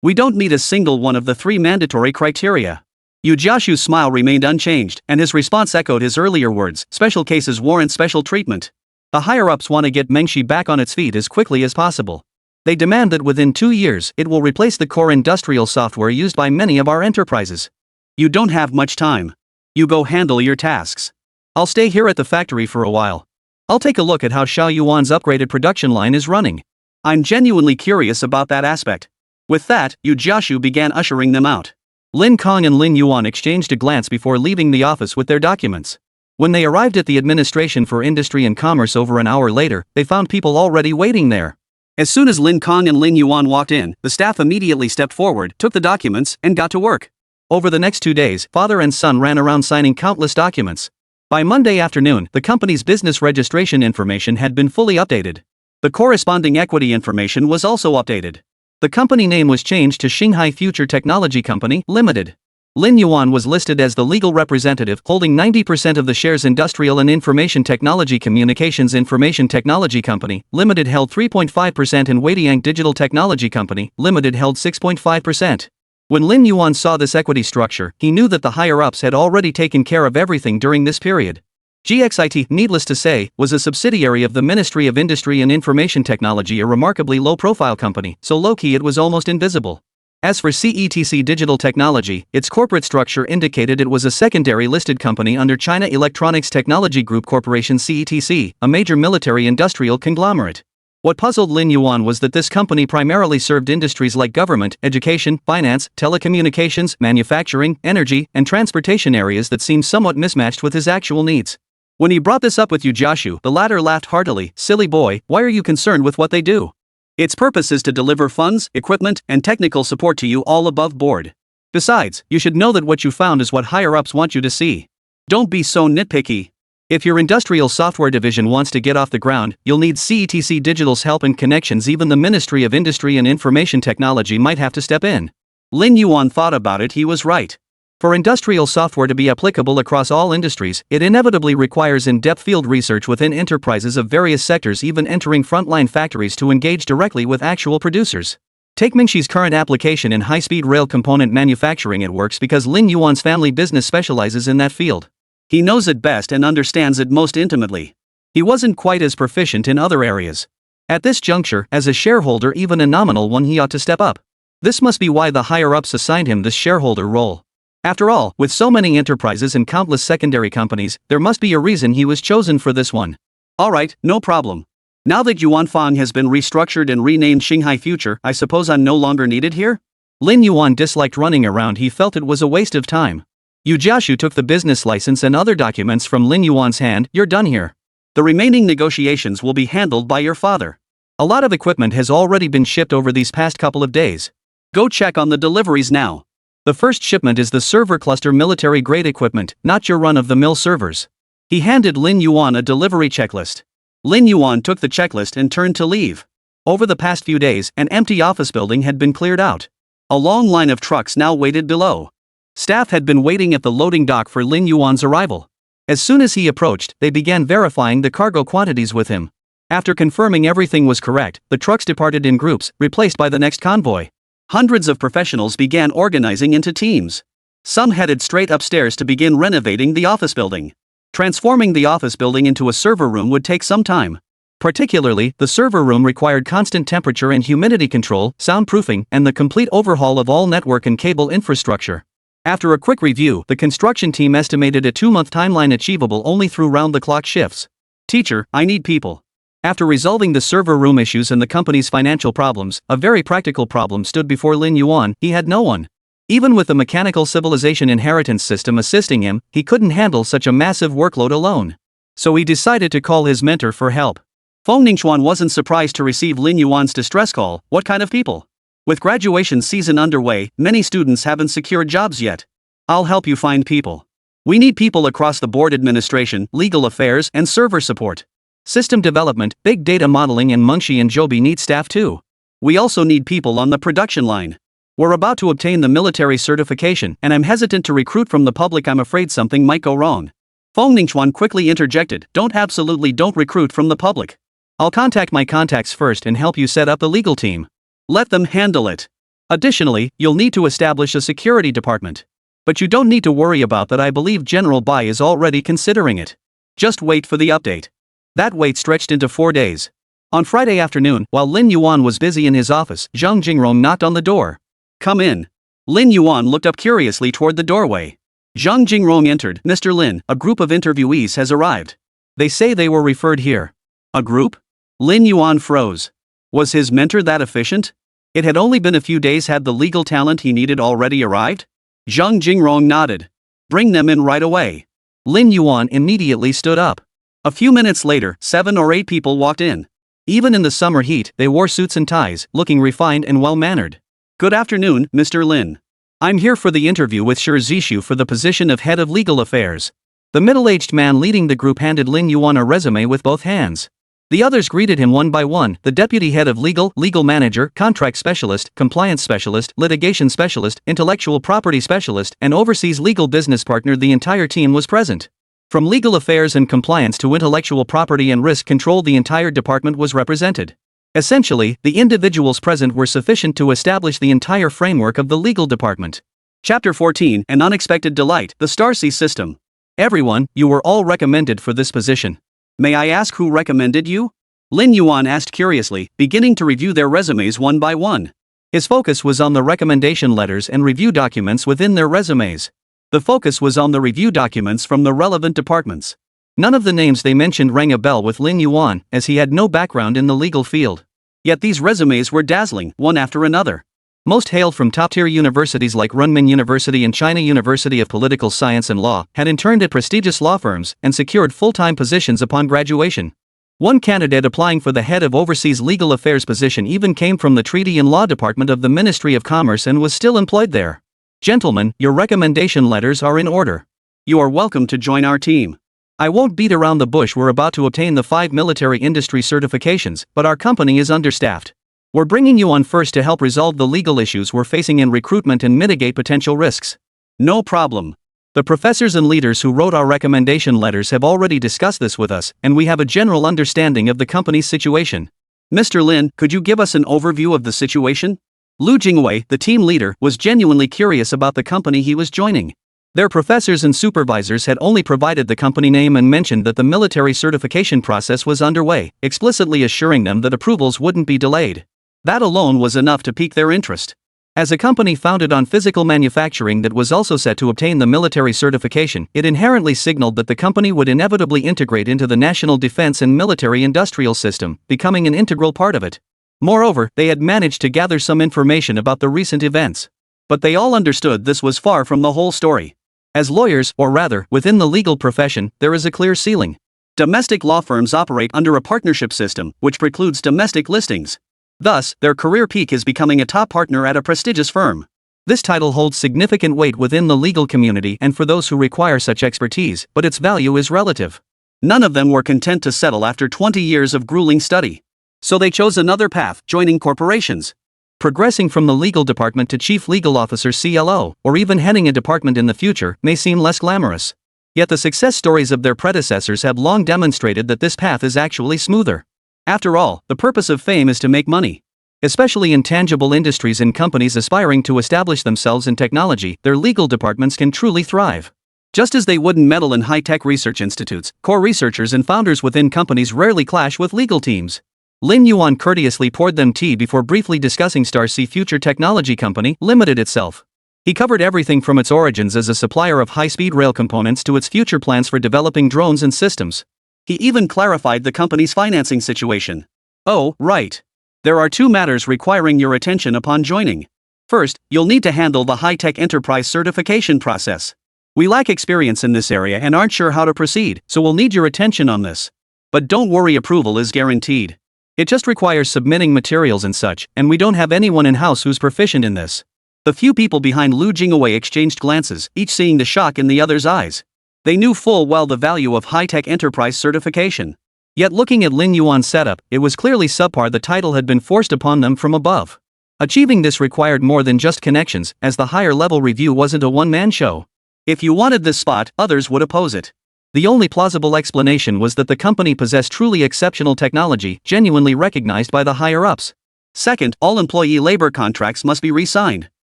We don't meet a single one of the 3 mandatory criteria. Yu Jiashu's smile remained unchanged, and his response echoed his earlier words. Special cases warrant special treatment. The higher-ups want to get Mengshi back on its feet as quickly as possible. They demand that within 2 years, it will replace the core industrial software used by many of our enterprises. You don't have much time. You go handle your tasks. I'll stay here at the factory for a while. I'll take a look at how Xiao Yuan's upgraded production line is running. I'm genuinely curious about that aspect. With that, Yu Jiashu began ushering them out. Lin Kong and Lin Yuan exchanged a glance before leaving the office with their documents. When they arrived at the Administration for Industry and Commerce over an hour later, they found people already waiting there. As soon as Lin Kong and Lin Yuan walked in, the staff immediately stepped forward, took the documents, and got to work. Over the next 2 days, father and son ran around signing countless documents. By Monday afternoon, the company's business registration information had been fully updated. The corresponding equity information was also updated. The company name was changed to Shanghai Future Technology Company, Limited. Lin Yuan was listed as the legal representative, holding 90% of the shares. Industrial and Information Technology Communications Information Technology Company, Limited held 3.5% and Weidiyang Digital Technology Company, Limited held 6.5%. When Lin Yuan saw this equity structure, he knew that the higher-ups had already taken care of everything during this period. GXIT, needless to say, was a subsidiary of the Ministry of Industry and Information Technology, a remarkably low-profile company, so low-key it was almost invisible. As for CETC Digital Technology, its corporate structure indicated it was a secondary listed company under China Electronics Technology Group Corporation CETC, a major military-industrial conglomerate. What puzzled Lin Yuan was that this company primarily served industries like government, education, finance, telecommunications, manufacturing, energy, and transportation, areas that seemed somewhat mismatched with his actual needs. When he brought this up with Yu Jiashu, the latter laughed heartily. Silly boy, why are you concerned with what they do? Its purpose is to deliver funds, equipment, and technical support to you all above board. Besides, you should know that what you found is what higher-ups want you to see. Don't be so nitpicky. If your industrial software division wants to get off the ground, you'll need CETC Digital's help and connections. Even the Ministry of Industry and Information Technology might have to step in. Lin Yuan thought about it. He was right. For industrial software to be applicable across all industries, it inevitably requires in-depth field research within enterprises of various sectors, even entering frontline factories to engage directly with actual producers. Take Mingshi's current application in high-speed rail component manufacturing. It works because Lin Yuan's family business specializes in that field. He knows it best and understands it most intimately. He wasn't quite as proficient in other areas. At this juncture, as a shareholder, even a nominal one, he ought to step up. This must be why the higher-ups assigned him this shareholder role. After all, with so many enterprises and countless secondary companies, there must be a reason he was chosen for this one. Alright, no problem. Now that Yuanfang has been restructured and renamed Shanghai Future, I suppose I'm no longer needed here? Lin Yuan disliked running around. He felt it was a waste of time. Yu Jiashu took the business license and other documents from Lin Yuan's hand. You're done here. The remaining negotiations will be handled by your father. A lot of equipment has already been shipped over these past couple of days. Go check on the deliveries now. The first shipment is the server cluster military-grade equipment, not your run-of-the-mill servers. He handed Lin Yuan a delivery checklist. Lin Yuan took the checklist and turned to leave. Over the past few days, an empty office building had been cleared out. A long line of trucks now waited below. Staff had been waiting at the loading dock for Lin Yuan's arrival. As soon as he approached, they began verifying the cargo quantities with him. After confirming everything was correct, the trucks departed in groups, replaced by the next convoy. Hundreds of professionals began organizing into teams. Some headed straight upstairs to begin renovating the office building. Transforming the office building into a server room would take some time. Particularly, the server room required constant temperature and humidity control, soundproofing, and the complete overhaul of all network and cable infrastructure. After a quick review, the construction team estimated a 2-month timeline achievable only through round-the-clock shifts. Teacher, I need people. After resolving the server room issues and the company's financial problems, a very practical problem stood before Lin Yuan. He had no one. Even with the mechanical civilization inheritance system assisting him, he couldn't handle such a massive workload alone. So he decided to call his mentor for help. Feng Ningxuan wasn't surprised to receive Lin Yuan's distress call. What kind of people? With graduation season underway, many students haven't secured jobs yet. I'll help you find people. We need people across the board: administration, legal affairs, and server support. System development, big data modeling, and Mengshi and Joby need staff too. We also need people on the production line. We're about to obtain the military certification, and I'm hesitant to recruit from the public. I'm afraid something might go wrong. Feng Ningxuan quickly interjected, Absolutely don't recruit from the public. I'll contact my contacts first and help you set up the legal team. Let them handle it. Additionally, you'll need to establish a security department. But you don't need to worry about that. I believe General Bai is already considering it. Just wait for the update. That wait stretched into 4 days. On Friday afternoon, while Lin Yuan was busy in his office, Zhang Jingrong knocked on the door. Come in. Lin Yuan looked up curiously toward the doorway. Zhang Jingrong entered. Mr. Lin, a group of interviewees has arrived. They say they were referred here. A group? Lin Yuan froze. Was his mentor that efficient? It had only been a few days. Had the legal talent he needed already arrived? Zhang Jingrong nodded. Bring them in right away. Lin Yuan immediately stood up. A few minutes later, 7 or 8 people walked in. Even in the summer heat, they wore suits and ties, looking refined and well-mannered. Good afternoon, Mr. Lin. I'm here for the interview with Shi Zishu for the position of head of legal affairs. The middle-aged man leading the group handed Lin Yuan a resume with both hands. The others greeted him one by one: the deputy head of legal, legal manager, contract specialist, compliance specialist, litigation specialist, intellectual property specialist, and overseas legal business partner. The entire team was present. From legal affairs and compliance to intellectual property and risk control, the entire department was represented. Essentially, the individuals present were sufficient to establish the entire framework of the legal department. Chapter 14: An Unexpected Delight, the Starcy System. Everyone, you were all recommended for this position. May I ask who recommended you? Lin Yuan asked curiously, beginning to review their resumes one by one. His focus was on the recommendation letters and review documents within their resumes. The focus was on the review documents from the relevant departments. None of the names they mentioned rang a bell with Lin Yuan, as he had no background in the legal field. Yet these resumes were dazzling, one after another. Most hailed from top-tier universities like Renmin University and China University of Political Science and Law, had interned at prestigious law firms, and secured full-time positions upon graduation. One candidate applying for the head of overseas legal affairs position even came from the Treaty and Law Department of the Ministry of Commerce and was still employed there. Gentlemen, your recommendation letters are in order. You are welcome to join our team. I won't beat around the bush. We're about to obtain the 5 military industry certifications, but our company is understaffed. We're bringing you on first to help resolve the legal issues we're facing in recruitment and mitigate potential risks. No problem. The professors and leaders who wrote our recommendation letters have already discussed this with us, and we have a general understanding of the company's situation. Mr. Lin, could you give us an overview of the situation? Lu Jingwei, the team leader, was genuinely curious about the company he was joining. Their professors and supervisors had only provided the company name and mentioned that the military certification process was underway, explicitly assuring them that approvals wouldn't be delayed. That alone was enough to pique their interest. As a company founded on physical manufacturing that was also set to obtain the military certification, it inherently signaled that the company would inevitably integrate into the national defense and military industrial system, becoming an integral part of it. Moreover, they had managed to gather some information about the recent events. But they all understood this was far from the whole story. As lawyers, or rather, within the legal profession, there is a clear ceiling. Domestic law firms operate under a partnership system, which precludes domestic listings. Thus, their career peak is becoming a top partner at a prestigious firm. This title holds significant weight within the legal community and for those who require such expertise, but its value is relative. None of them were content to settle after 20 years of grueling study. So they chose another path, joining corporations. Progressing from the legal department to chief legal officer (CLO), or even heading a department in the future, may seem less glamorous. Yet the success stories of their predecessors have long demonstrated that this path is actually smoother. After all, the purpose of fame is to make money. Especially in tangible industries and companies aspiring to establish themselves in technology, their legal departments can truly thrive. Just as they wouldn't meddle in high-tech research institutes, core researchers and founders within companies rarely clash with legal teams. Lin Yuan courteously poured them tea before briefly discussing Starcy Future Technology Company Limited itself. He covered everything from its origins as a supplier of high-speed rail components to its future plans for developing drones and systems. He even clarified the company's financing situation. Oh, right. There are two matters requiring your attention upon joining. First, you'll need to handle the high-tech enterprise certification process. We lack experience in this area and aren't sure how to proceed, so we'll need your attention on this. But don't worry, approval is guaranteed. It just requires submitting materials and such, and we don't have anyone in-house who's proficient in this. The few people behind Lu Jingwei exchanged glances, each seeing the shock in the other's eyes. They knew full well the value of high-tech enterprise certification. Yet looking at Lin Yuan's setup, it was clearly subpar. The title had been forced upon them from above. Achieving this required more than just connections, as the higher-level review wasn't a one-man show. If you wanted this spot, others would oppose it. The only plausible explanation was that the company possessed truly exceptional technology, genuinely recognized by the higher-ups. Second, all employee labor contracts must be re-signed.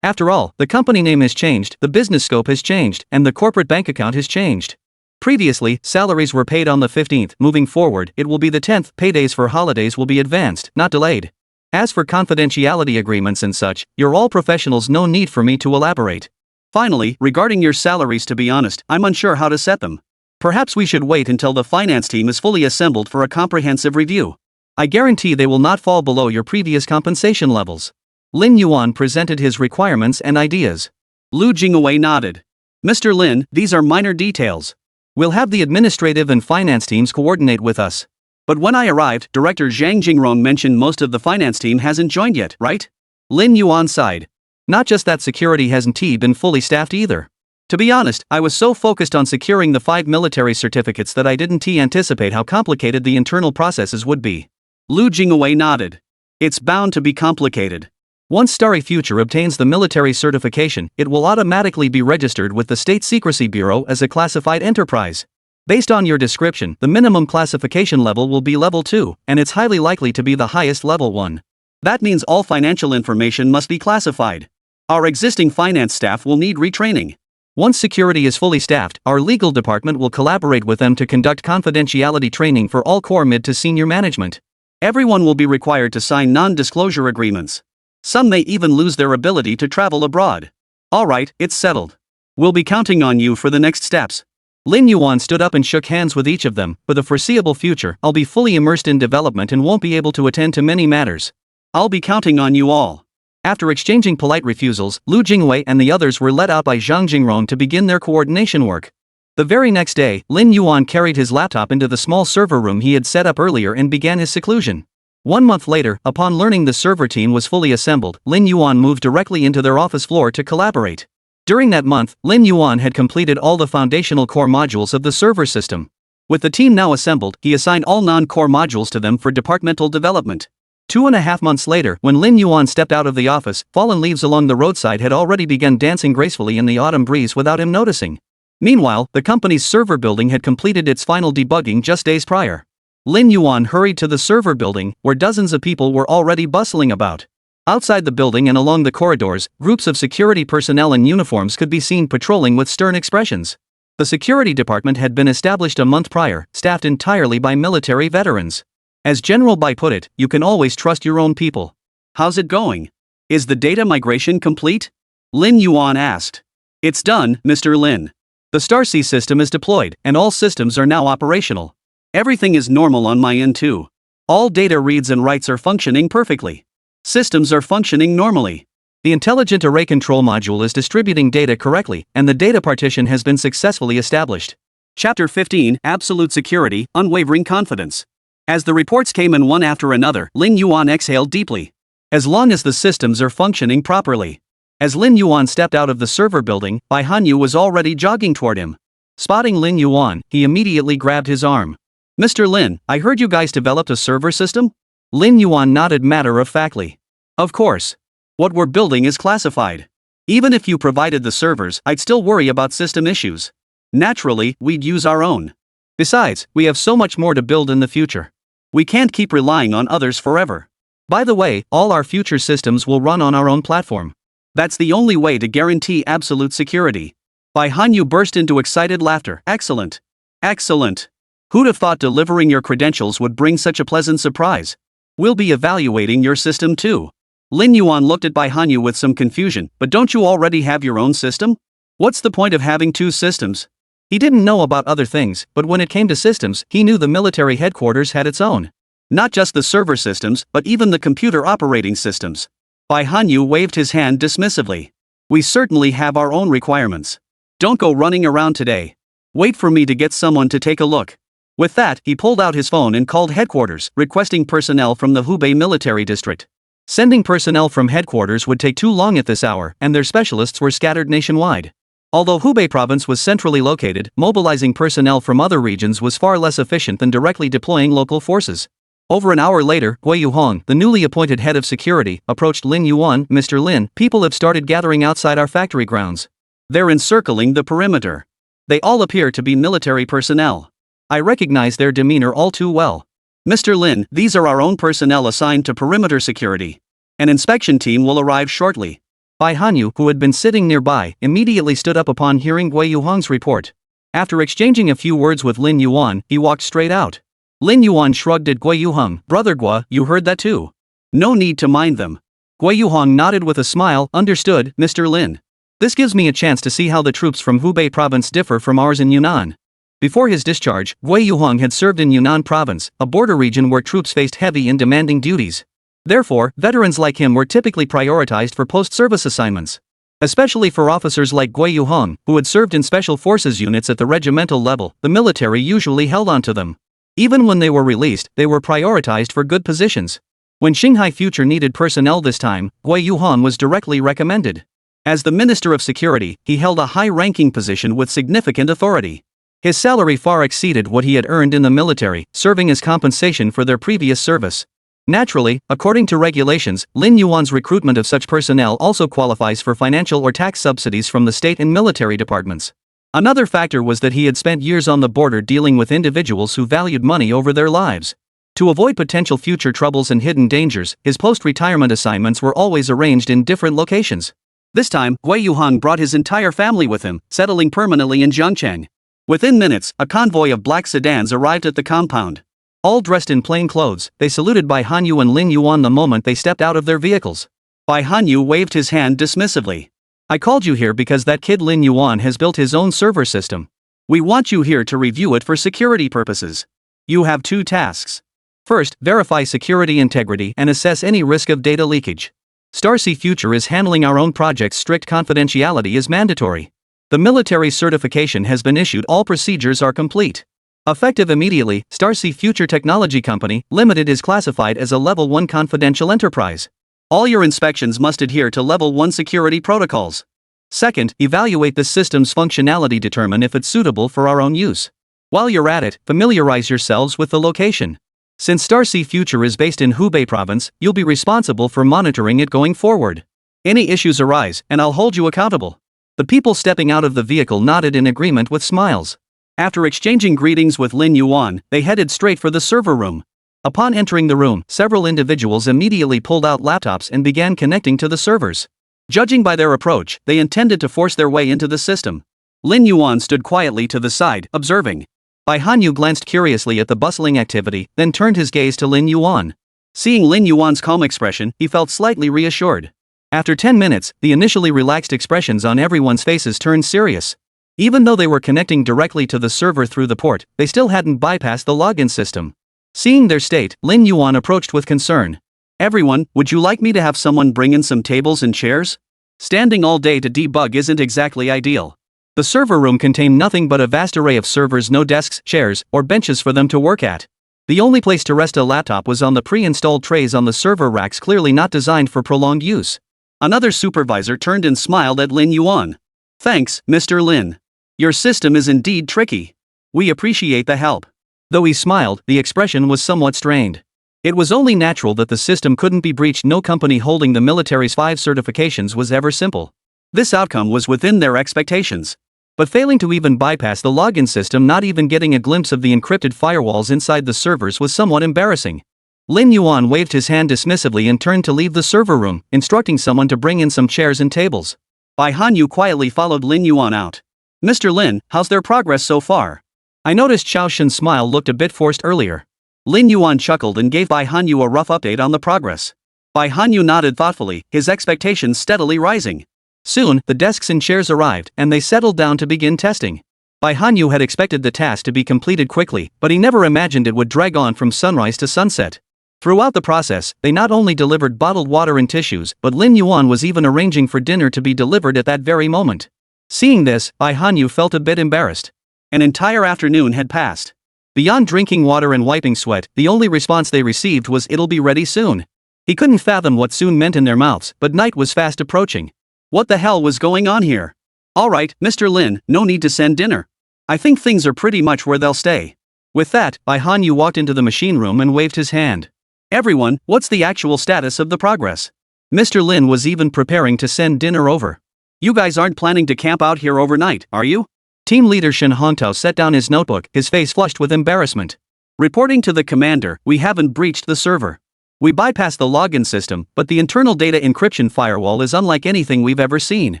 After all, the company name has changed, the business scope has changed, and the corporate bank account has changed. Previously, salaries were paid on the 15th, moving forward, it will be the 10th, paydays for holidays will be advanced, not delayed. As for confidentiality agreements and such, you're all professionals, no need for me to elaborate. Finally, regarding your salaries, to be honest, I'm unsure how to set them. Perhaps we should wait until the finance team is fully assembled for a comprehensive review. I guarantee they will not fall below your previous compensation levels. Lin Yuan presented his requirements and ideas. Lu Jingwei nodded. Mr. Lin, these are minor details. We'll have the administrative and finance teams coordinate with us. But when I arrived, Director Zhang Jingrong mentioned most of the finance team hasn't joined yet, right? Lin Yuan sighed. Not just that, security hasn't been fully staffed either. To be honest, I was so focused on securing the 5 military certificates that I didn't anticipate how complicated the internal processes would be. Lu Jingwei nodded. It's bound to be complicated. Once Starry Future obtains the military certification, it will automatically be registered with the State Secrecy Bureau as a classified enterprise. Based on your description, the minimum classification level will be level 2, and it's highly likely to be the highest level 1. That means all financial information must be classified. Our existing finance staff will need retraining. Once security is fully staffed, our legal department will collaborate with them to conduct confidentiality training for all core mid to senior management. Everyone will be required to sign non-disclosure agreements. Some may even lose their ability to travel abroad. Alright, it's settled. We'll be counting on you for the next steps. Lin Yuan stood up and shook hands with each of them. For the foreseeable future, I'll be fully immersed in development and won't be able to attend to many matters. I'll be counting on you all. After exchanging polite refusals, Lu Jingwei and the others were let out by Zhang Jingrong to begin their coordination work. The very next day, Lin Yuan carried his laptop into the small server room he had set up earlier and began his seclusion. 1 month later, upon learning the server team was fully assembled, Lin Yuan moved directly into their office floor to collaborate. During that month, Lin Yuan had completed all the foundational core modules of the server system. With the team now assembled, he assigned all non-core modules to them for departmental development. 2.5 months later, when Lin Yuan stepped out of the office, fallen leaves along the roadside had already begun dancing gracefully in the autumn breeze without him noticing. Meanwhile, the company's server building had completed its final debugging just days prior. Lin Yuan hurried to the server building, where dozens of people were already bustling about. Outside the building and along the corridors, groups of security personnel in uniforms could be seen patrolling with stern expressions. The security department had been established a month prior, staffed entirely by military veterans. As General Bai put it, you can always trust your own people. How's it going? Is the data migration complete? Lin Yuan asked. It's done, Mr. Lin. The Starsea system is deployed, and all systems are now operational. Everything is normal on my end too. All data reads and writes are functioning perfectly. Systems are functioning normally. The Intelligent Array Control module is distributing data correctly, and the data partition has been successfully established. Chapter 15, Absolute Security, Unwavering Confidence. As the reports came in one after another, Lin Yuan exhaled deeply. As long as the systems are functioning properly. As Lin Yuan stepped out of the server building, Bai Hanyu was already jogging toward him. Spotting Lin Yuan, he immediately grabbed his arm. Mr. Lin, I heard you guys developed a server system? Lin Yuan nodded matter-of-factly. Of course. What we're building is classified. Even if you provided the servers, I'd still worry about system issues. Naturally, we'd use our own. Besides, we have so much more to build in the future. We can't keep relying on others forever. By the way, all our future systems will run on our own platform. That's the only way to guarantee absolute security. Bai Hanyu burst into excited laughter. Excellent. Excellent. Who'd have thought delivering your credentials would bring such a pleasant surprise? We'll be evaluating your system too. Lin Yuan looked at Bai Hanyu with some confusion. But don't you already have your own system? What's the point of having two systems? He didn't know about other things, but when it came to systems, he knew the military headquarters had its own. Not just the server systems, but even the computer operating systems. Bai Hanyu waved his hand dismissively. We certainly have our own requirements. Don't go running around today. Wait for me to get someone to take a look. With that, he pulled out his phone and called headquarters, requesting personnel from the Hubei military district. Sending personnel from headquarters would take too long at this hour, and their specialists were scattered nationwide. Although Hubei province was centrally located, mobilizing personnel from other regions was far less efficient than directly deploying local forces. Over an hour later, Gui Yuhong, the newly appointed head of security, approached Lin Yuan. Mr. Lin, people have started gathering outside our factory grounds. They're encircling the perimeter. They all appear to be military personnel. I recognize their demeanor all too well. Mr. Lin, these are our own personnel assigned to perimeter security. An inspection team will arrive shortly. Bai Hanyu, who had been sitting nearby, immediately stood up upon hearing Gui Yuhong's report. After exchanging a few words with Lin Yuan, he walked straight out. Lin Yuan shrugged at Gui Yuhong. Brother Gui, you heard that too? No need to mind them. Gui Yuhong nodded with a smile. Understood, Mr. Lin. This gives me a chance to see how the troops from Hubei province differ from ours in Yunnan. Before his discharge, Gui Yuhong had served in Yunnan province, a border region where troops faced heavy and demanding duties. Therefore, veterans like him were typically prioritized for post-service assignments. Especially for officers like Gui Yuhong, who had served in special forces units at the regimental level, the military usually held on to them. Even when they were released, they were prioritized for good positions. When Xinghai Future needed personnel this time, Gui Yuhong was directly recommended. As the Minister of Security, he held a high-ranking position with significant authority. His salary far exceeded what he had earned in the military, serving as compensation for their previous service. Naturally, according to regulations, Lin Yuan's recruitment of such personnel also qualifies for financial or tax subsidies from the state and military departments. Another factor was that he had spent years on the border dealing with individuals who valued money over their lives. To avoid potential future troubles and hidden dangers, his post-retirement assignments were always arranged in different locations. This time, Gui Yuhong brought his entire family with him, settling permanently in Zhangcheng. Within minutes, a convoy of black sedans arrived at the compound. All dressed in plain clothes, they saluted Bai Hanyu and Lin Yuan the moment they stepped out of their vehicles. Bai Hanyu waved his hand dismissively. I called you here because that kid Lin Yuan has built his own server system. We want you here to review it for security purposes. You have two tasks. First, verify security integrity and assess any risk of data leakage. Starcy Future is handling our own project's strict confidentiality is mandatory. The military certification has been issued, all procedures are complete. Effective immediately, Starcy Future Technology Company, Limited is classified as a Level 1 confidential enterprise. All your inspections must adhere to Level 1 security protocols. Second, evaluate the system's functionality, determine if it's suitable for our own use. While you're at it, familiarize yourselves with the location. Since Starcy Future is based in Hubei province, you'll be responsible for monitoring it going forward. Any issues arise, and I'll hold you accountable. The people stepping out of the vehicle nodded in agreement with smiles. After exchanging greetings with Lin Yuan, they headed straight for the server room. Upon entering the room, several individuals immediately pulled out laptops and began connecting to the servers. Judging by their approach, they intended to force their way into the system. Lin Yuan stood quietly to the side, observing. Bai Hanyu glanced curiously at the bustling activity, then turned his gaze to Lin Yuan. Seeing Lin Yuan's calm expression, he felt slightly reassured. After 10 minutes, the initially relaxed expressions on everyone's faces turned serious. Even though they were connecting directly to the server through the port, they still hadn't bypassed the login system. Seeing their state, Lin Yuan approached with concern. Everyone, would you like me to have someone bring in some tables and chairs? Standing all day to debug isn't exactly ideal. The server room contained nothing but a vast array of servers, no desks, chairs, or benches for them to work at. The only place to rest a laptop was on the pre-installed trays on the server racks, clearly not designed for prolonged use. Another supervisor turned and smiled at Lin Yuan. Thanks, Mr. Lin. Your system is indeed tricky. We appreciate the help. Though he smiled, the expression was somewhat strained. It was only natural that the system couldn't be breached. No company holding the military's 5 certifications was ever simple. This outcome was within their expectations. But failing to even bypass the login system, not even getting a glimpse of the encrypted firewalls inside the servers, was somewhat embarrassing. Lin Yuan waved his hand dismissively and turned to leave the server room, instructing someone to bring in some chairs and tables. Bai Hanyu quietly followed Lin Yuan out. Mr. Lin, how's their progress so far? I noticed Xiao Shen's smile looked a bit forced earlier. Lin Yuan chuckled and gave Bai Hanyu a rough update on the progress. Bai Hanyu nodded thoughtfully, his expectations steadily rising. Soon, the desks and chairs arrived, and they settled down to begin testing. Bai Hanyu had expected the task to be completed quickly, but he never imagined it would drag on from sunrise to sunset. Throughout the process, they not only delivered bottled water and tissues, but Lin Yuan was even arranging for dinner to be delivered at that very moment. Seeing this, Bai Hanyu felt a bit embarrassed. An entire afternoon had passed. Beyond drinking water and wiping sweat, the only response they received was "it'll be ready soon." He couldn't fathom what soon meant in their mouths, but night was fast approaching. What the hell was going on here? Alright, Mr. Lin, no need to send dinner. I think things are pretty much where they'll stay. With that, Bai Hanyu walked into the machine room and waved his hand. Everyone, what's the actual status of the progress? Mr. Lin was even preparing to send dinner over. You guys aren't planning to camp out here overnight, are you? Team leader Shin Hongtao set down his notebook, his face flushed with embarrassment. Reporting to the commander, we haven't breached the server. We bypassed the login system, but the internal data encryption firewall is unlike anything we've ever seen.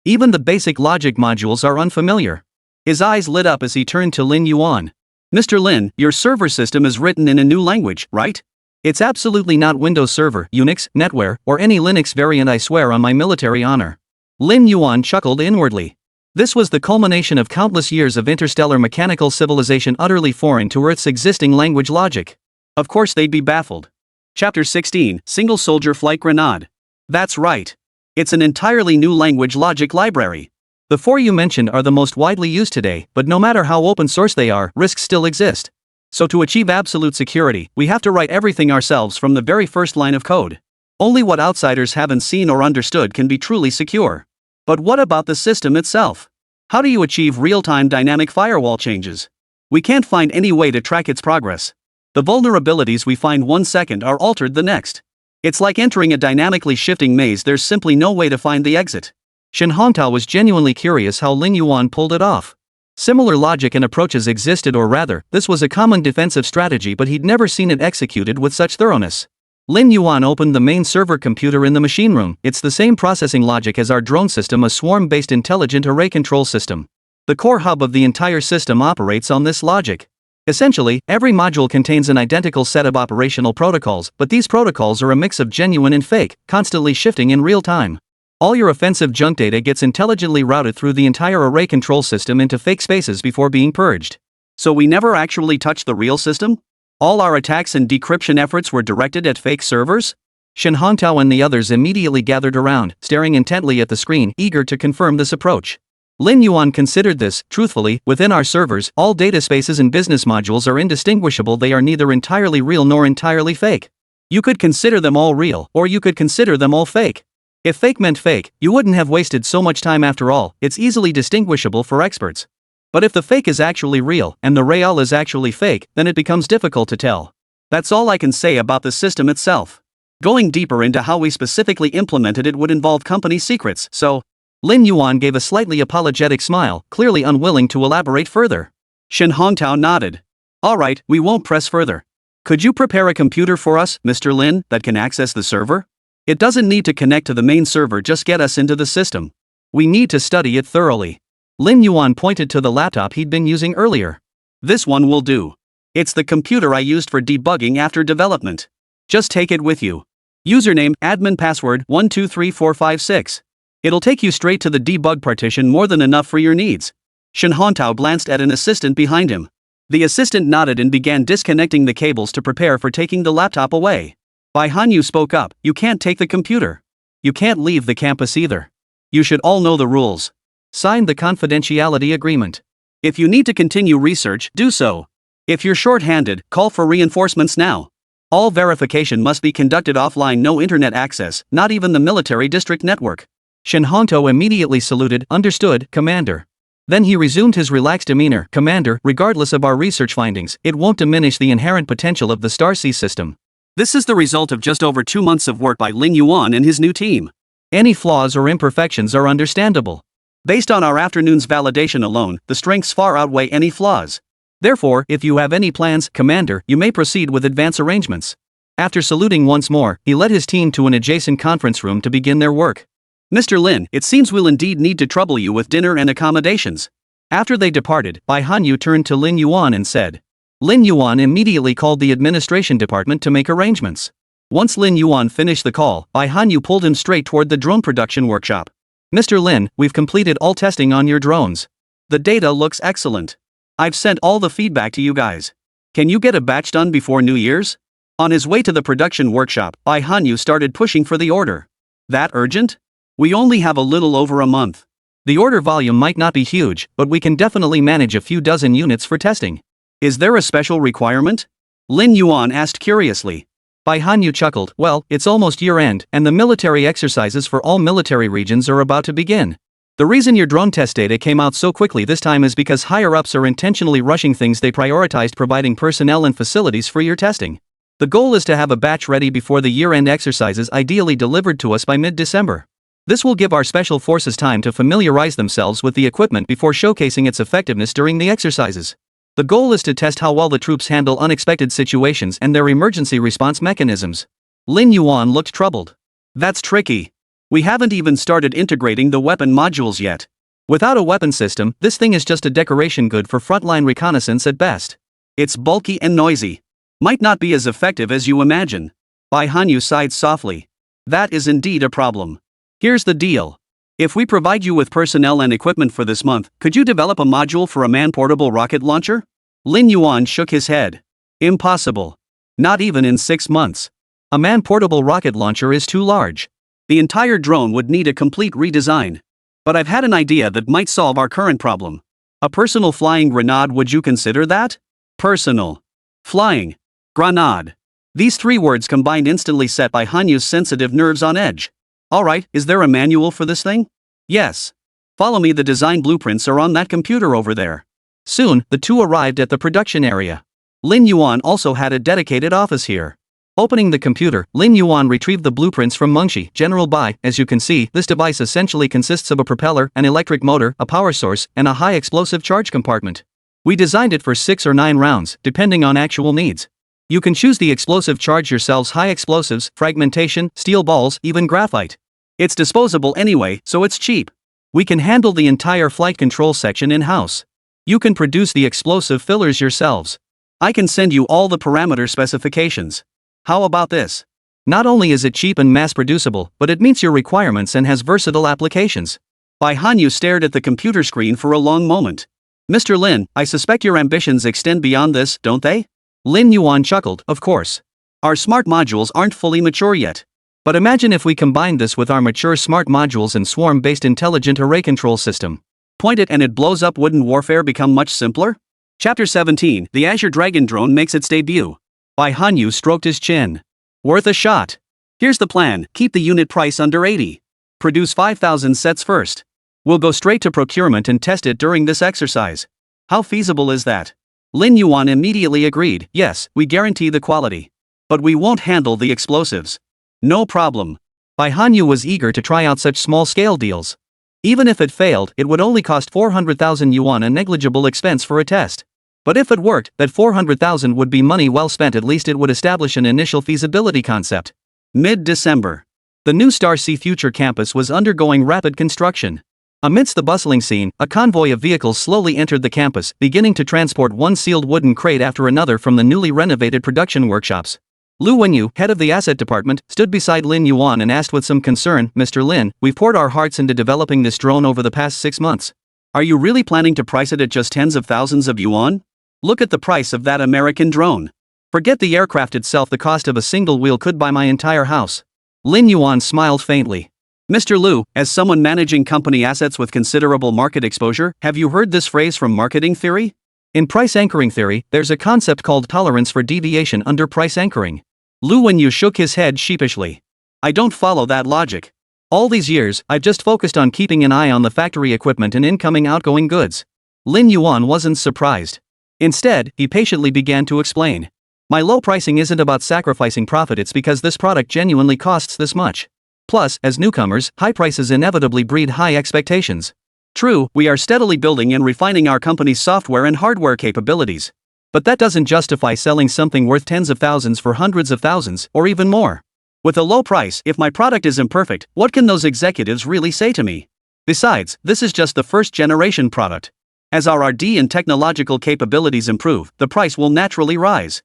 Even the basic logic modules are unfamiliar. His eyes lit up as he turned to Lin Yuan. Mr. Lin, your server system is written in a new language, right? It's absolutely not Windows Server, Unix, NetWare, or any Linux variant, I swear on my military honor. Lin Yuan chuckled inwardly. This was the culmination of countless years of interstellar mechanical civilization utterly foreign to Earth's existing language logic. Of course they'd be baffled. Chapter 16, Single Soldier Flight Grenade. That's right. It's an entirely new language logic library. The four you mentioned are the most widely used today, but no matter how open source they are, risks still exist. So to achieve absolute security, we have to write everything ourselves from the very first line of code. Only what outsiders haven't seen or understood can be truly secure. But what about the system itself? How do you achieve real-time dynamic firewall changes? We can't find any way to track its progress. The vulnerabilities we find one second are altered the next. It's like entering a dynamically shifting maze, there's simply no way to find the exit. Shin Hongtao was genuinely curious how Lin Yuan pulled it off. Similar logic and approaches existed, or rather, this was a common defensive strategy, but he'd never seen it executed with such thoroughness. Lin Yuan opened the main server computer in the machine room. It's the same processing logic as our drone system, a swarm-based intelligent array control system. The core hub of the entire system operates on this logic. Essentially, every module contains an identical set of operational protocols, but these protocols are a mix of genuine and fake, constantly shifting in real time. All your offensive junk data gets intelligently routed through the entire array control system into fake spaces before being purged. So we never actually touched the real system? All our attacks and decryption efforts were directed at fake servers? Shin Hongtao and the others immediately gathered around, staring intently at the screen, eager to confirm this approach. Lin Yuan considered this. Truthfully, within our servers, all data spaces and business modules are indistinguishable. They are neither entirely real nor entirely fake. You could consider them all real, or you could consider them all fake. If fake meant fake, you wouldn't have wasted so much time after all. It's easily distinguishable for experts. But if the fake is actually real, and the real is actually fake, then it becomes difficult to tell. That's all I can say about the system itself. Going deeper into how we specifically implemented it would involve company secrets, so... Lin Yuan gave a slightly apologetic smile, clearly unwilling to elaborate further. Shin Hongtao nodded. Alright, we won't press further. Could you prepare a computer for us, Mr. Lin, that can access the server? It doesn't need to connect to the main server, just get us into the system. We need to study it thoroughly. Lin Yuan pointed to the laptop he'd been using earlier. This one will do. It's the computer I used for debugging after development. Just take it with you. Username, admin password 123456. It'll take you straight to the debug partition, more than enough for your needs. Shin Hongtao glanced at an assistant behind him. The assistant nodded and began disconnecting the cables to prepare for taking the laptop away. Bai Hanyu spoke up, you can't take the computer. You can't leave the campus either. You should all know the rules. Sign the confidentiality agreement. If you need to continue research, do so. If you're short-handed, call for reinforcements now. All verification must be conducted offline, no internet access, not even the military district network. Shin Hongtao immediately saluted, understood, Commander. Then he resumed his relaxed demeanor, Commander, regardless of our research findings, it won't diminish the inherent potential of the Star Sea system. This is the result of just over 2 months of work by Lin Yuan and his new team. Any flaws or imperfections are understandable. Based on our afternoon's validation alone, the strengths far outweigh any flaws. Therefore, if you have any plans, Commander, you may proceed with advance arrangements. After saluting once more, he led his team to an adjacent conference room to begin their work. Mr. Lin, it seems we'll indeed need to trouble you with dinner and accommodations. After they departed, Bai Hanyu turned to Lin Yuan and said. Lin Yuan immediately called the administration department to make arrangements. Once Lin Yuan finished the call, Bai Hanyu pulled him straight toward the drone production workshop. Mr. Lin, we've completed all testing on your drones. The data looks excellent. I've sent all the feedback to you guys. Can you get a batch done before New Year's? On his way to the production workshop, Bai Hanyu started pushing for the order. That urgent? We only have a little over a month. The order volume might not be huge, but we can definitely manage a few dozen units for testing. Is there a special requirement? Lin Yuan asked curiously. Bai Hanyu chuckled, well, it's almost year-end, and the military exercises for all military regions are about to begin. The reason your drone test data came out so quickly this time is because higher-ups are intentionally rushing things. They prioritized providing personnel and facilities for your testing. The goal is to have a batch ready before the year-end exercises, ideally delivered to us by mid-December. This will give our special forces time to familiarize themselves with the equipment before showcasing its effectiveness during the exercises. The goal is to test how well the troops handle unexpected situations and their emergency response mechanisms. Lin Yuan looked troubled. That's tricky. We haven't even started integrating the weapon modules yet. Without a weapon system, this thing is just a decoration good for frontline reconnaissance at best. It's bulky and noisy. Might not be as effective as you imagine. Bai Hanyu sighed softly. That is indeed a problem. Here's the deal. If we provide you with personnel and equipment for this month, could you develop a module for a man-portable rocket launcher? Lin Yuan shook his head. Impossible. Not even in 6 months. A man-portable rocket launcher is too large. The entire drone would need a complete redesign. But I've had an idea that might solve our current problem. A personal flying grenade, would you consider that? Personal. Flying. Grenade. These 3 words combined instantly set Bai Hanyu's sensitive nerves on edge. Alright, is there a manual for this thing? Yes. Follow me, the design blueprints are on that computer over there. Soon, the two arrived at the production area. Lin Yuan also had a dedicated office here. Opening the computer, Lin Yuan retrieved the blueprints from Mengshi, General Bai. As you can see, this device essentially consists of a propeller, an electric motor, a power source, and a high explosive charge compartment. We designed it for 6 or 9 rounds, depending on actual needs. You can choose the explosive charge yourselves: high explosives, fragmentation, steel balls, even graphite. It's disposable anyway, so it's cheap. We can handle the entire flight control section in-house. You can produce the explosive fillers yourselves. I can send you all the parameter specifications. How about this? Not only is it cheap and mass-producible, but it meets your requirements and has versatile applications. Bai Hanyu stared at the computer screen for a long moment. Mr. Lin, I suspect your ambitions extend beyond this, don't they? Lin Yuan chuckled, of course. Our smart modules aren't fully mature yet. But imagine if we combine this with our mature smart modules and swarm-based intelligent array control system. Point it and it blows up. Wouldn't warfare become much simpler? Chapter 17, The Azure Dragon Drone makes its debut. Bai Hanyu stroked his chin. Worth a shot. Here's the plan: keep the unit price under 80. Produce 5,000 sets first. We'll go straight to procurement and test it during this exercise. How feasible is that? Lin Yuan immediately agreed. Yes, we guarantee the quality. But we won't handle the explosives. No problem. Bai Hanyu was eager to try out such small-scale deals. Even if it failed, it would only cost 400,000 yuan, a negligible expense for a test. But if it worked, that 400,000 would be money well spent. At least it would establish an initial feasibility concept. Mid-December. The new Star C Future campus was undergoing rapid construction. Amidst the bustling scene, a convoy of vehicles slowly entered the campus, beginning to transport one sealed wooden crate after another from the newly renovated production workshops. Lu Wenyu, head of the asset department, stood beside Lin Yuan and asked with some concern, Mr. Lin, we've poured our hearts into developing this drone over the past 6 months. Are you really planning to price it at just tens of thousands of yuan? Look at the price of that American drone. Forget the aircraft itself, the cost of a single wheel could buy my entire house. Lin Yuan smiled faintly. Mr. Lu, as someone managing company assets with considerable market exposure, have you heard this phrase from marketing theory? In price anchoring theory, there's a concept called tolerance for deviation under price anchoring. Lu Wenyu shook his head sheepishly. I don't follow that logic. All these years, I've just focused on keeping an eye on the factory equipment and incoming-outgoing goods. Lin Yuan wasn't surprised. Instead, he patiently began to explain. My low pricing isn't about sacrificing profit, it's because this product genuinely costs this much. Plus, as newcomers, high prices inevitably breed high expectations. True, we are steadily building and refining our company's software and hardware capabilities. But that doesn't justify selling something worth tens of thousands for hundreds of thousands, or even more. With a low price, if my product is imperfect, what can those executives really say to me? Besides, this is just the first-generation product. As our R&D and technological capabilities improve, the price will naturally rise.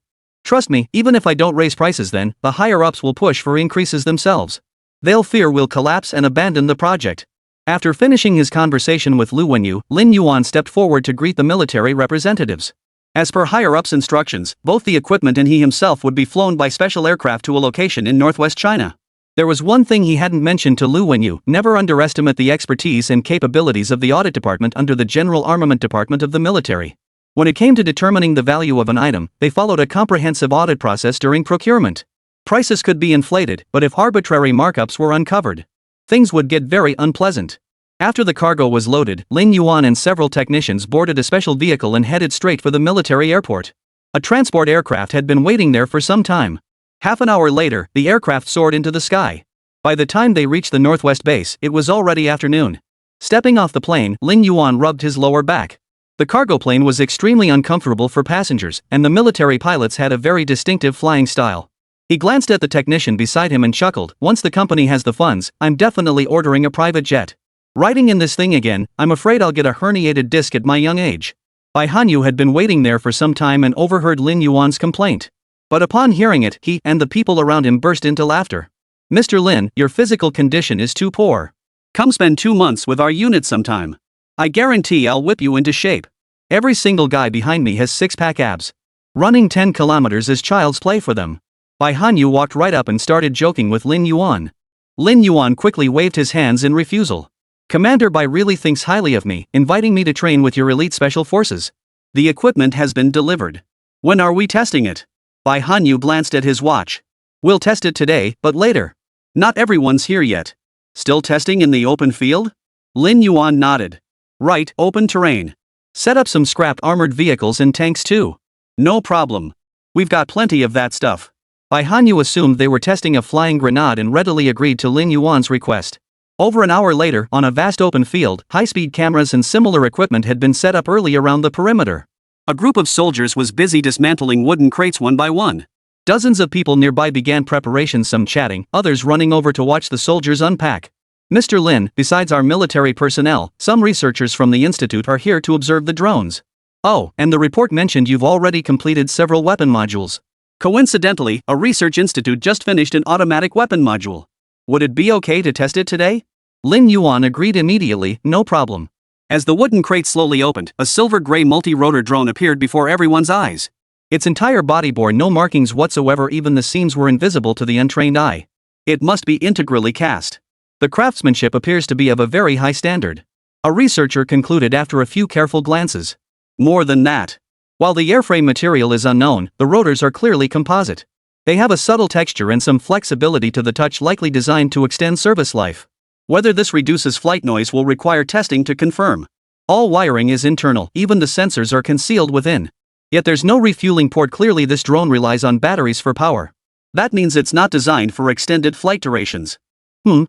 Trust me, even if I don't raise prices then, the higher-ups will push for increases themselves. They'll fear we'll collapse and abandon the project. After finishing his conversation with Lu Wenyu, Lin Yuan stepped forward to greet the military representatives. As per higher-ups' instructions, both the equipment and he himself would be flown by special aircraft to a location in northwest China. There was one thing he hadn't mentioned to Lu Wenyu: never underestimate the expertise and capabilities of the audit department under the General Armament Department of the military. When it came to determining the value of an item, they followed a comprehensive audit process during procurement. Prices could be inflated, but if arbitrary markups were uncovered, things would get very unpleasant. After the cargo was loaded, Lin Yuan and several technicians boarded a special vehicle and headed straight for the military airport. A transport aircraft had been waiting there for some time. Half an hour later, the aircraft soared into the sky. By the time they reached the northwest base, it was already afternoon. Stepping off the plane, Lin Yuan rubbed his lower back. The cargo plane was extremely uncomfortable for passengers, and the military pilots had a very distinctive flying style. He glanced at the technician beside him and chuckled. Once the company has the funds, I'm definitely ordering a private jet. Riding in this thing again, I'm afraid I'll get a herniated disc at my young age. Bai Hanyu had been waiting there for some time and overheard Lin Yuan's complaint. But upon hearing it, he and the people around him burst into laughter. Mr. Lin, your physical condition is too poor. Come spend 2 months with our unit sometime. I guarantee I'll whip you into shape. Every single guy behind me has six-pack abs. Running 10 kilometers is child's play for them. Bai Hanyu walked right up and started joking with Lin Yuan. Lin Yuan quickly waved his hands in refusal. Commander Bai really thinks highly of me, inviting me to train with your elite special forces. The equipment has been delivered. When are we testing it? Bai Hanyu glanced at his watch. We'll test it today, but later. Not everyone's here yet. Still testing in the open field? Lin Yuan nodded. Right, open terrain. Set up some scrapped armored vehicles and tanks too. No problem. We've got plenty of that stuff. Bai Hanyu assumed they were testing a flying grenade and readily agreed to Lin Yuan's request. Over an hour later, on a vast open field, high-speed cameras and similar equipment had been set up early around the perimeter. A group of soldiers was busy dismantling wooden crates one by one. Dozens of people nearby began preparations, some chatting, others running over to watch the soldiers unpack. Mr. Lin, besides our military personnel, some researchers from the institute are here to observe the drones. Oh, and the report mentioned you've already completed several weapon modules. Coincidentally, a research institute just finished an automatic weapon module. Would it be okay to test it today? Lin Yuan agreed immediately, no problem. As the wooden crate slowly opened, a silver-gray multi-rotor drone appeared before everyone's eyes. Its entire body bore no markings whatsoever, even the seams were invisible to the untrained eye. It must be integrally cast. The craftsmanship appears to be of a very high standard. A researcher concluded after a few careful glances. More than that. While the airframe material is unknown, the rotors are clearly composite. They have a subtle texture and some flexibility to the touch, likely designed to extend service life. Whether this reduces flight noise will require testing to confirm. All wiring is internal, even the sensors are concealed within. Yet there's no refueling port. Clearly this drone relies on batteries for power. That means it's not designed for extended flight durations.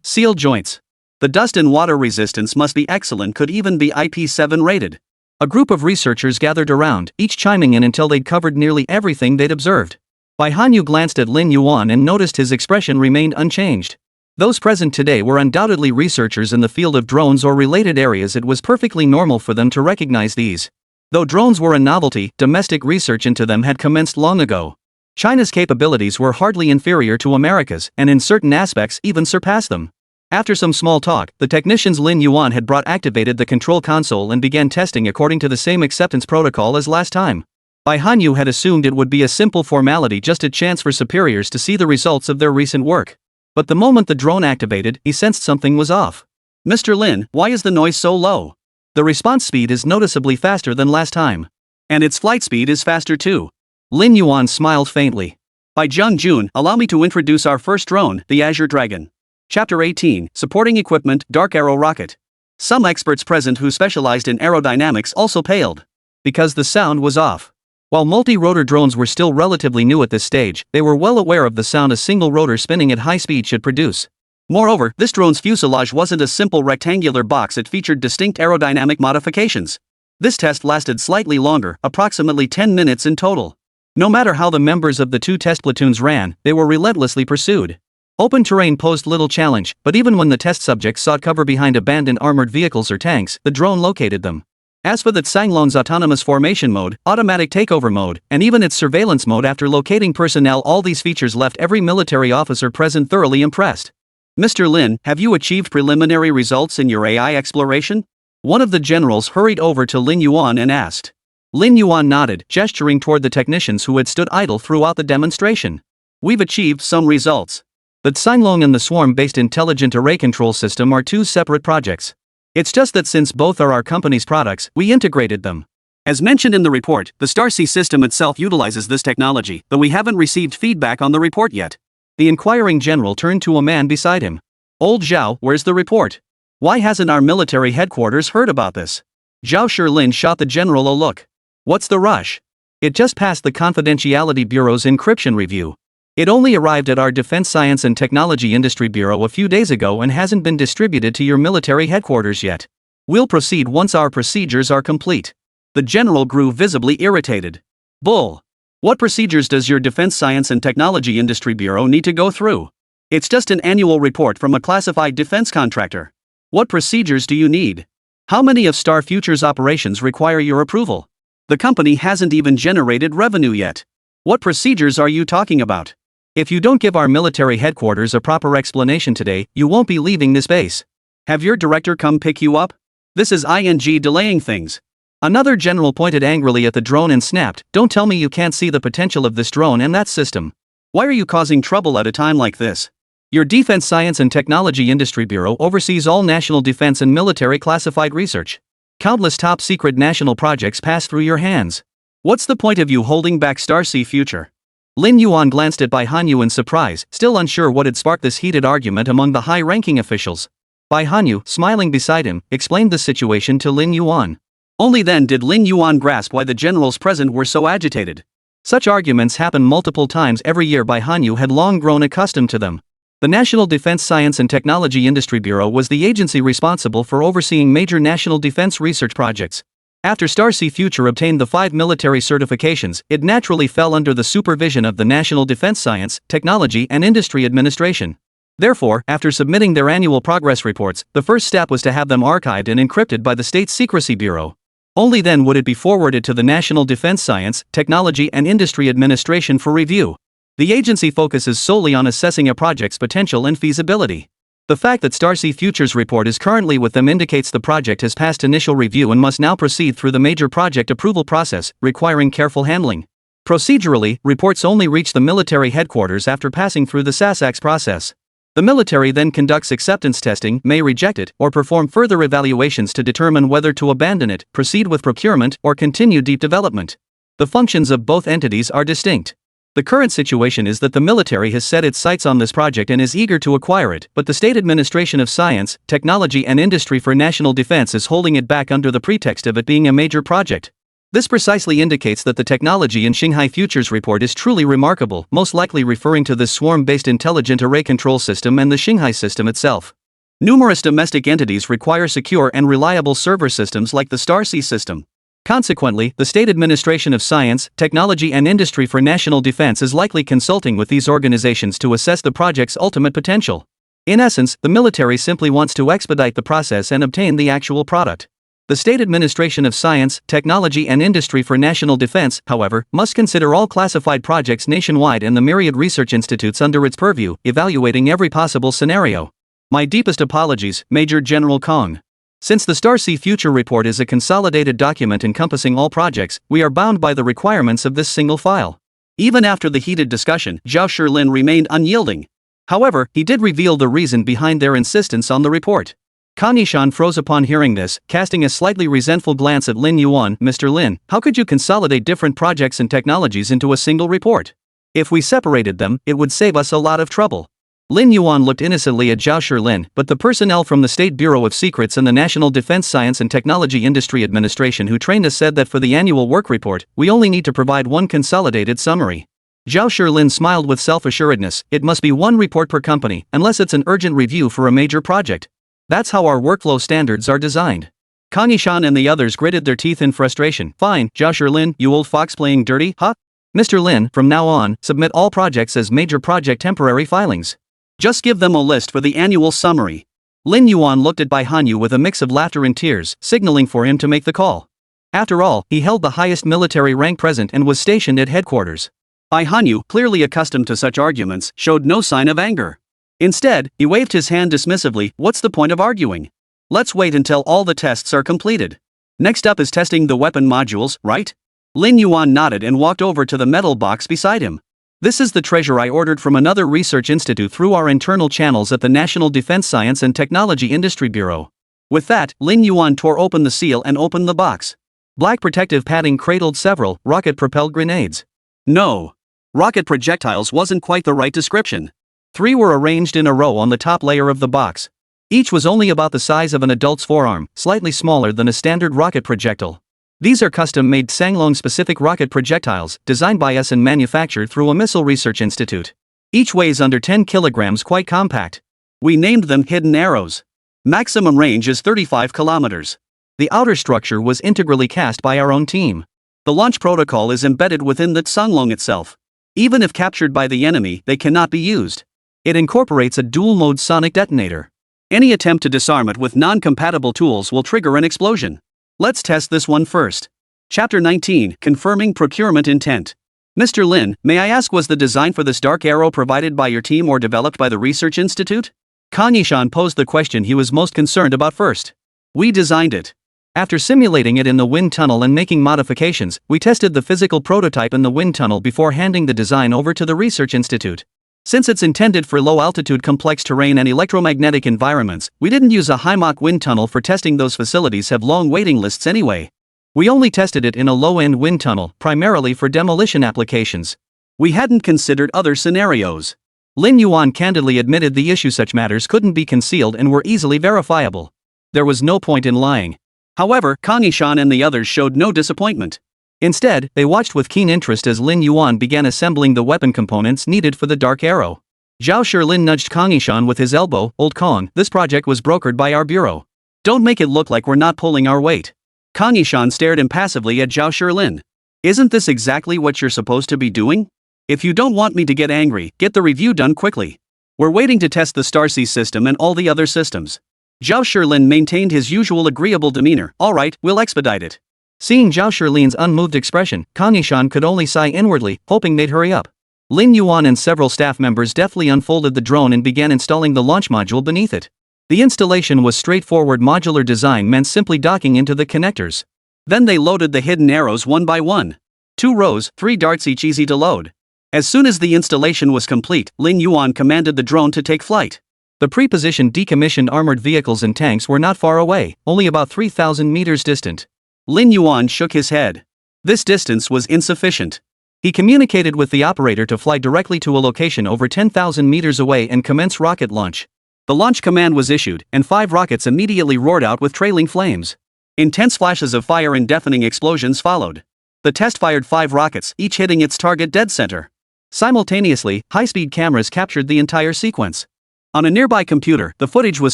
Sealed joints. The dust and water resistance must be excellent, could even be IP7 rated. A group of researchers gathered around, each chiming in until they'd covered nearly everything they'd observed. Bai Hanyu glanced at Lin Yuan and noticed his expression remained unchanged. Those present today were undoubtedly researchers in the field of drones or related areas. It was perfectly normal for them to recognize these. Though drones were a novelty, domestic research into them had commenced long ago. China's capabilities were hardly inferior to America's, and in certain aspects even surpassed them. After some small talk, the technicians Lin Yuan had brought activated the control console and began testing according to the same acceptance protocol as last time. Bai Hanyu had assumed it would be a simple formality, just a chance for superiors to see the results of their recent work. But the moment the drone activated, he sensed something was off. Mr. Lin, why is the noise so low? The response speed is noticeably faster than last time. And its flight speed is faster too. Lin Yuan smiled faintly. By Zheng Jun, allow me to introduce our first drone, the Azure Dragon. Chapter 18, Supporting Equipment, Dark Arrow Rocket. Some experts present who specialized in aerodynamics also paled. Because the sound was off. While multi-rotor drones were still relatively new at this stage, they were well aware of the sound a single rotor spinning at high speed should produce. Moreover, this drone's fuselage wasn't a simple rectangular box, it featured distinct aerodynamic modifications. This test lasted slightly longer, approximately 10 minutes in total. No matter how the members of the two test platoons ran, they were relentlessly pursued. Open terrain posed little challenge, but even when the test subjects sought cover behind abandoned armored vehicles or tanks, the drone located them. As for the Tsanglong's autonomous formation mode, automatic takeover mode, and even its surveillance mode after locating personnel, all these features left every military officer present thoroughly impressed. Mr. Lin, have you achieved preliminary results in your AI exploration? One of the generals hurried over to Lin Yuan and asked. Lin Yuan nodded, gesturing toward the technicians who had stood idle throughout the demonstration. We've achieved some results. The Tsanglong and the swarm-based intelligent array control system are two separate projects. It's just that since both are our company's products, we integrated them. As mentioned in the report, the Starsea system itself utilizes this technology, though we haven't received feedback on the report yet. The inquiring general turned to a man beside him. Old Zhao, where's the report? Why hasn't our military headquarters heard about this? Zhao Shilin shot the general a look. What's the rush? It just passed the Confidentiality Bureau's encryption review. It only arrived at our Defense Science and Technology Industry Bureau a few days ago and hasn't been distributed to your military headquarters yet. We'll proceed once our procedures are complete. The general grew visibly irritated. Bull! What procedures does your Defense Science and Technology Industry Bureau need to go through? It's just an annual report from a classified defense contractor. What procedures do you need? How many of Star Future's operations require your approval? The company hasn't even generated revenue yet. What procedures are you talking about? If you don't give our military headquarters a proper explanation today, you won't be leaving this base. Have your director come pick you up? This is delaying things. Another general pointed angrily at the drone and snapped, don't tell me you can't see the potential of this drone and that system. Why are you causing trouble at a time like this? Your Defense Science and Technology Industry Bureau oversees all national defense and military classified research. Countless top-secret national projects pass through your hands. What's the point of you holding back Starsea Future? Lin Yuan glanced at Bai Hanyu in surprise, still unsure what had sparked this heated argument among the high-ranking officials. Bai Hanyu, smiling beside him, explained the situation to Lin Yuan. Only then did Lin Yuan grasp why the generals present were so agitated. Such arguments happen multiple times every year. Bai Hanyu had long grown accustomed to them. The National Defense Science and Technology Industry Bureau was the agency responsible for overseeing major national defense research projects. After Starsea Future obtained the 5 military certifications, it naturally fell under the supervision of the National Defense Science, Technology and Industry Administration. Therefore, after submitting their annual progress reports, the first step was to have them archived and encrypted by the State Secrecy Bureau. Only then would it be forwarded to the National Defense Science, Technology and Industry Administration for review. The agency focuses solely on assessing a project's potential and feasibility. The fact that Starsea Future's report is currently with them indicates the project has passed initial review and must now proceed through the major project approval process, requiring careful handling. Procedurally, reports only reach the military headquarters after passing through the SASAX process. The military then conducts acceptance testing, may reject it, or perform further evaluations to determine whether to abandon it, proceed with procurement, or continue deep development. The functions of both entities are distinct. The current situation is that the military has set its sights on this project and is eager to acquire it, but the State Administration of Science, Technology and Industry for National Defense is holding it back under the pretext of it being a major project. This precisely indicates that the technology in Shanghai Future's report is truly remarkable, most likely referring to this swarm-based intelligent array control system and the Shanghai system itself. Numerous domestic entities require secure and reliable server systems like the Starsea system. Consequently, the State Administration of Science, Technology and Industry for National Defense is likely consulting with these organizations to assess the project's ultimate potential. In essence, the military simply wants to expedite the process and obtain the actual product. The State Administration of Science, Technology and Industry for National Defense, however, must consider all classified projects nationwide and the myriad research institutes under its purview, evaluating every possible scenario. My deepest apologies, Major General Kong. Since the Starsea Future report is a consolidated document encompassing all projects, we are bound by the requirements of this single file. Even after the heated discussion, Zhao Shilin remained unyielding. However, he did reveal the reason behind their insistence on the report. Kan Yishan froze upon hearing this, casting a slightly resentful glance at Lin Yuan. Mr. Lin, how could you consolidate different projects and technologies into a single report? If we separated them, it would save us a lot of trouble. Lin Yuan looked innocently at Zhao Shilin, but the personnel from the State Bureau of Secrets and the National Defense Science and Technology Industry Administration who trained us said that for the annual work report, we only need to provide one consolidated summary. Zhao Shilin smiled with self-assuredness. It must be one report per company, unless it's an urgent review for a major project. That's how our workflow standards are designed. Kan Yishan and the others gritted their teeth in frustration. Fine, Zhao Shilin, you old fox playing dirty, huh? Mr. Lin, from now on, submit all projects as major project temporary filings. Just give them a list for the annual summary. Lin Yuan looked at Bai Hanyu with a mix of laughter and tears, signaling for him to make the call. After all, he held the highest military rank present and was stationed at headquarters. Bai Hanyu, clearly accustomed to such arguments, showed no sign of anger. Instead, he waved his hand dismissively. What's the point of arguing? Let's wait until all the tests are completed. Next up is testing the weapon modules, right? Lin Yuan nodded and walked over to the metal box beside him. This is the treasure I ordered from another research institute through our internal channels at the National Defense Science and Technology Industry Bureau. With that, Lin Yuan tore open the seal and opened the box. Black protective padding cradled several rocket-propelled grenades. No. Rocket projectiles wasn't quite the right description. 3 were arranged in a row on the top layer of the box. Each was only about the size of an adult's forearm, slightly smaller than a standard rocket projectile. These are custom-made Sanglong-specific rocket projectiles, designed by us and manufactured through a missile research institute. Each weighs under 10 kilograms, quite compact. We named them hidden arrows. Maximum range is 35 kilometers. The outer structure was integrally cast by our own team. The launch protocol is embedded within the Sanglong itself. Even if captured by the enemy, they cannot be used. It incorporates a dual-mode sonic detonator. Any attempt to disarm it with non-compatible tools will trigger an explosion. Let's test this one first. Chapter 19, Confirming Procurement Intent. Mr. Lin, may I ask, was the design for this dark arrow provided by your team or developed by the Research Institute? Kang Yishan posed the question he was most concerned about first. We designed it. After simulating it in the wind tunnel and making modifications, we tested the physical prototype in the wind tunnel before handing the design over to the Research Institute. Since it's intended for low-altitude complex terrain and electromagnetic environments, we didn't use a high-Mach wind tunnel for testing. Those facilities have long waiting lists anyway. We only tested it in a low-end wind tunnel, primarily for demolition applications. We hadn't considered other scenarios. Lin Yuan candidly admitted the issue. Such matters couldn't be concealed and were easily verifiable. There was no point in lying. However, Kang Yishan and the others showed no disappointment. Instead, they watched with keen interest as Lin Yuan began assembling the weapon components needed for the dark arrow. Zhao Shilin nudged Kang Yishan with his elbow. Old Kong, this project was brokered by our bureau. Don't make it look like we're not pulling our weight. Kang Yishan stared impassively at Zhao Shilin. Isn't this exactly what you're supposed to be doing? If you don't want me to get angry, get the review done quickly. We're waiting to test the Starsea system and all the other systems. Zhao Shilin maintained his usual agreeable demeanor. All right, we'll expedite it. Seeing Zhao Shilin's unmoved expression, Kang Yishan could only sigh inwardly, hoping they'd hurry up. Lin Yuan and several staff members deftly unfolded the drone and began installing the launch module beneath it. The installation was straightforward. Modular design meant simply docking into the connectors. Then they loaded the hidden arrows one by one. 2 rows, 3 darts each, easy to load. As soon as the installation was complete, Lin Yuan commanded the drone to take flight. The pre-positioned decommissioned armored vehicles and tanks were not far away, only about 3,000 meters distant. Lin Yuan shook his head. This distance was insufficient. He communicated with the operator to fly directly to a location over 10,000 meters away and commence rocket launch. The launch command was issued, and 5 rockets immediately roared out with trailing flames. Intense flashes of fire and deafening explosions followed. The test fired 5 rockets, each hitting its target dead center. Simultaneously, high-speed cameras captured the entire sequence. On a nearby computer, the footage was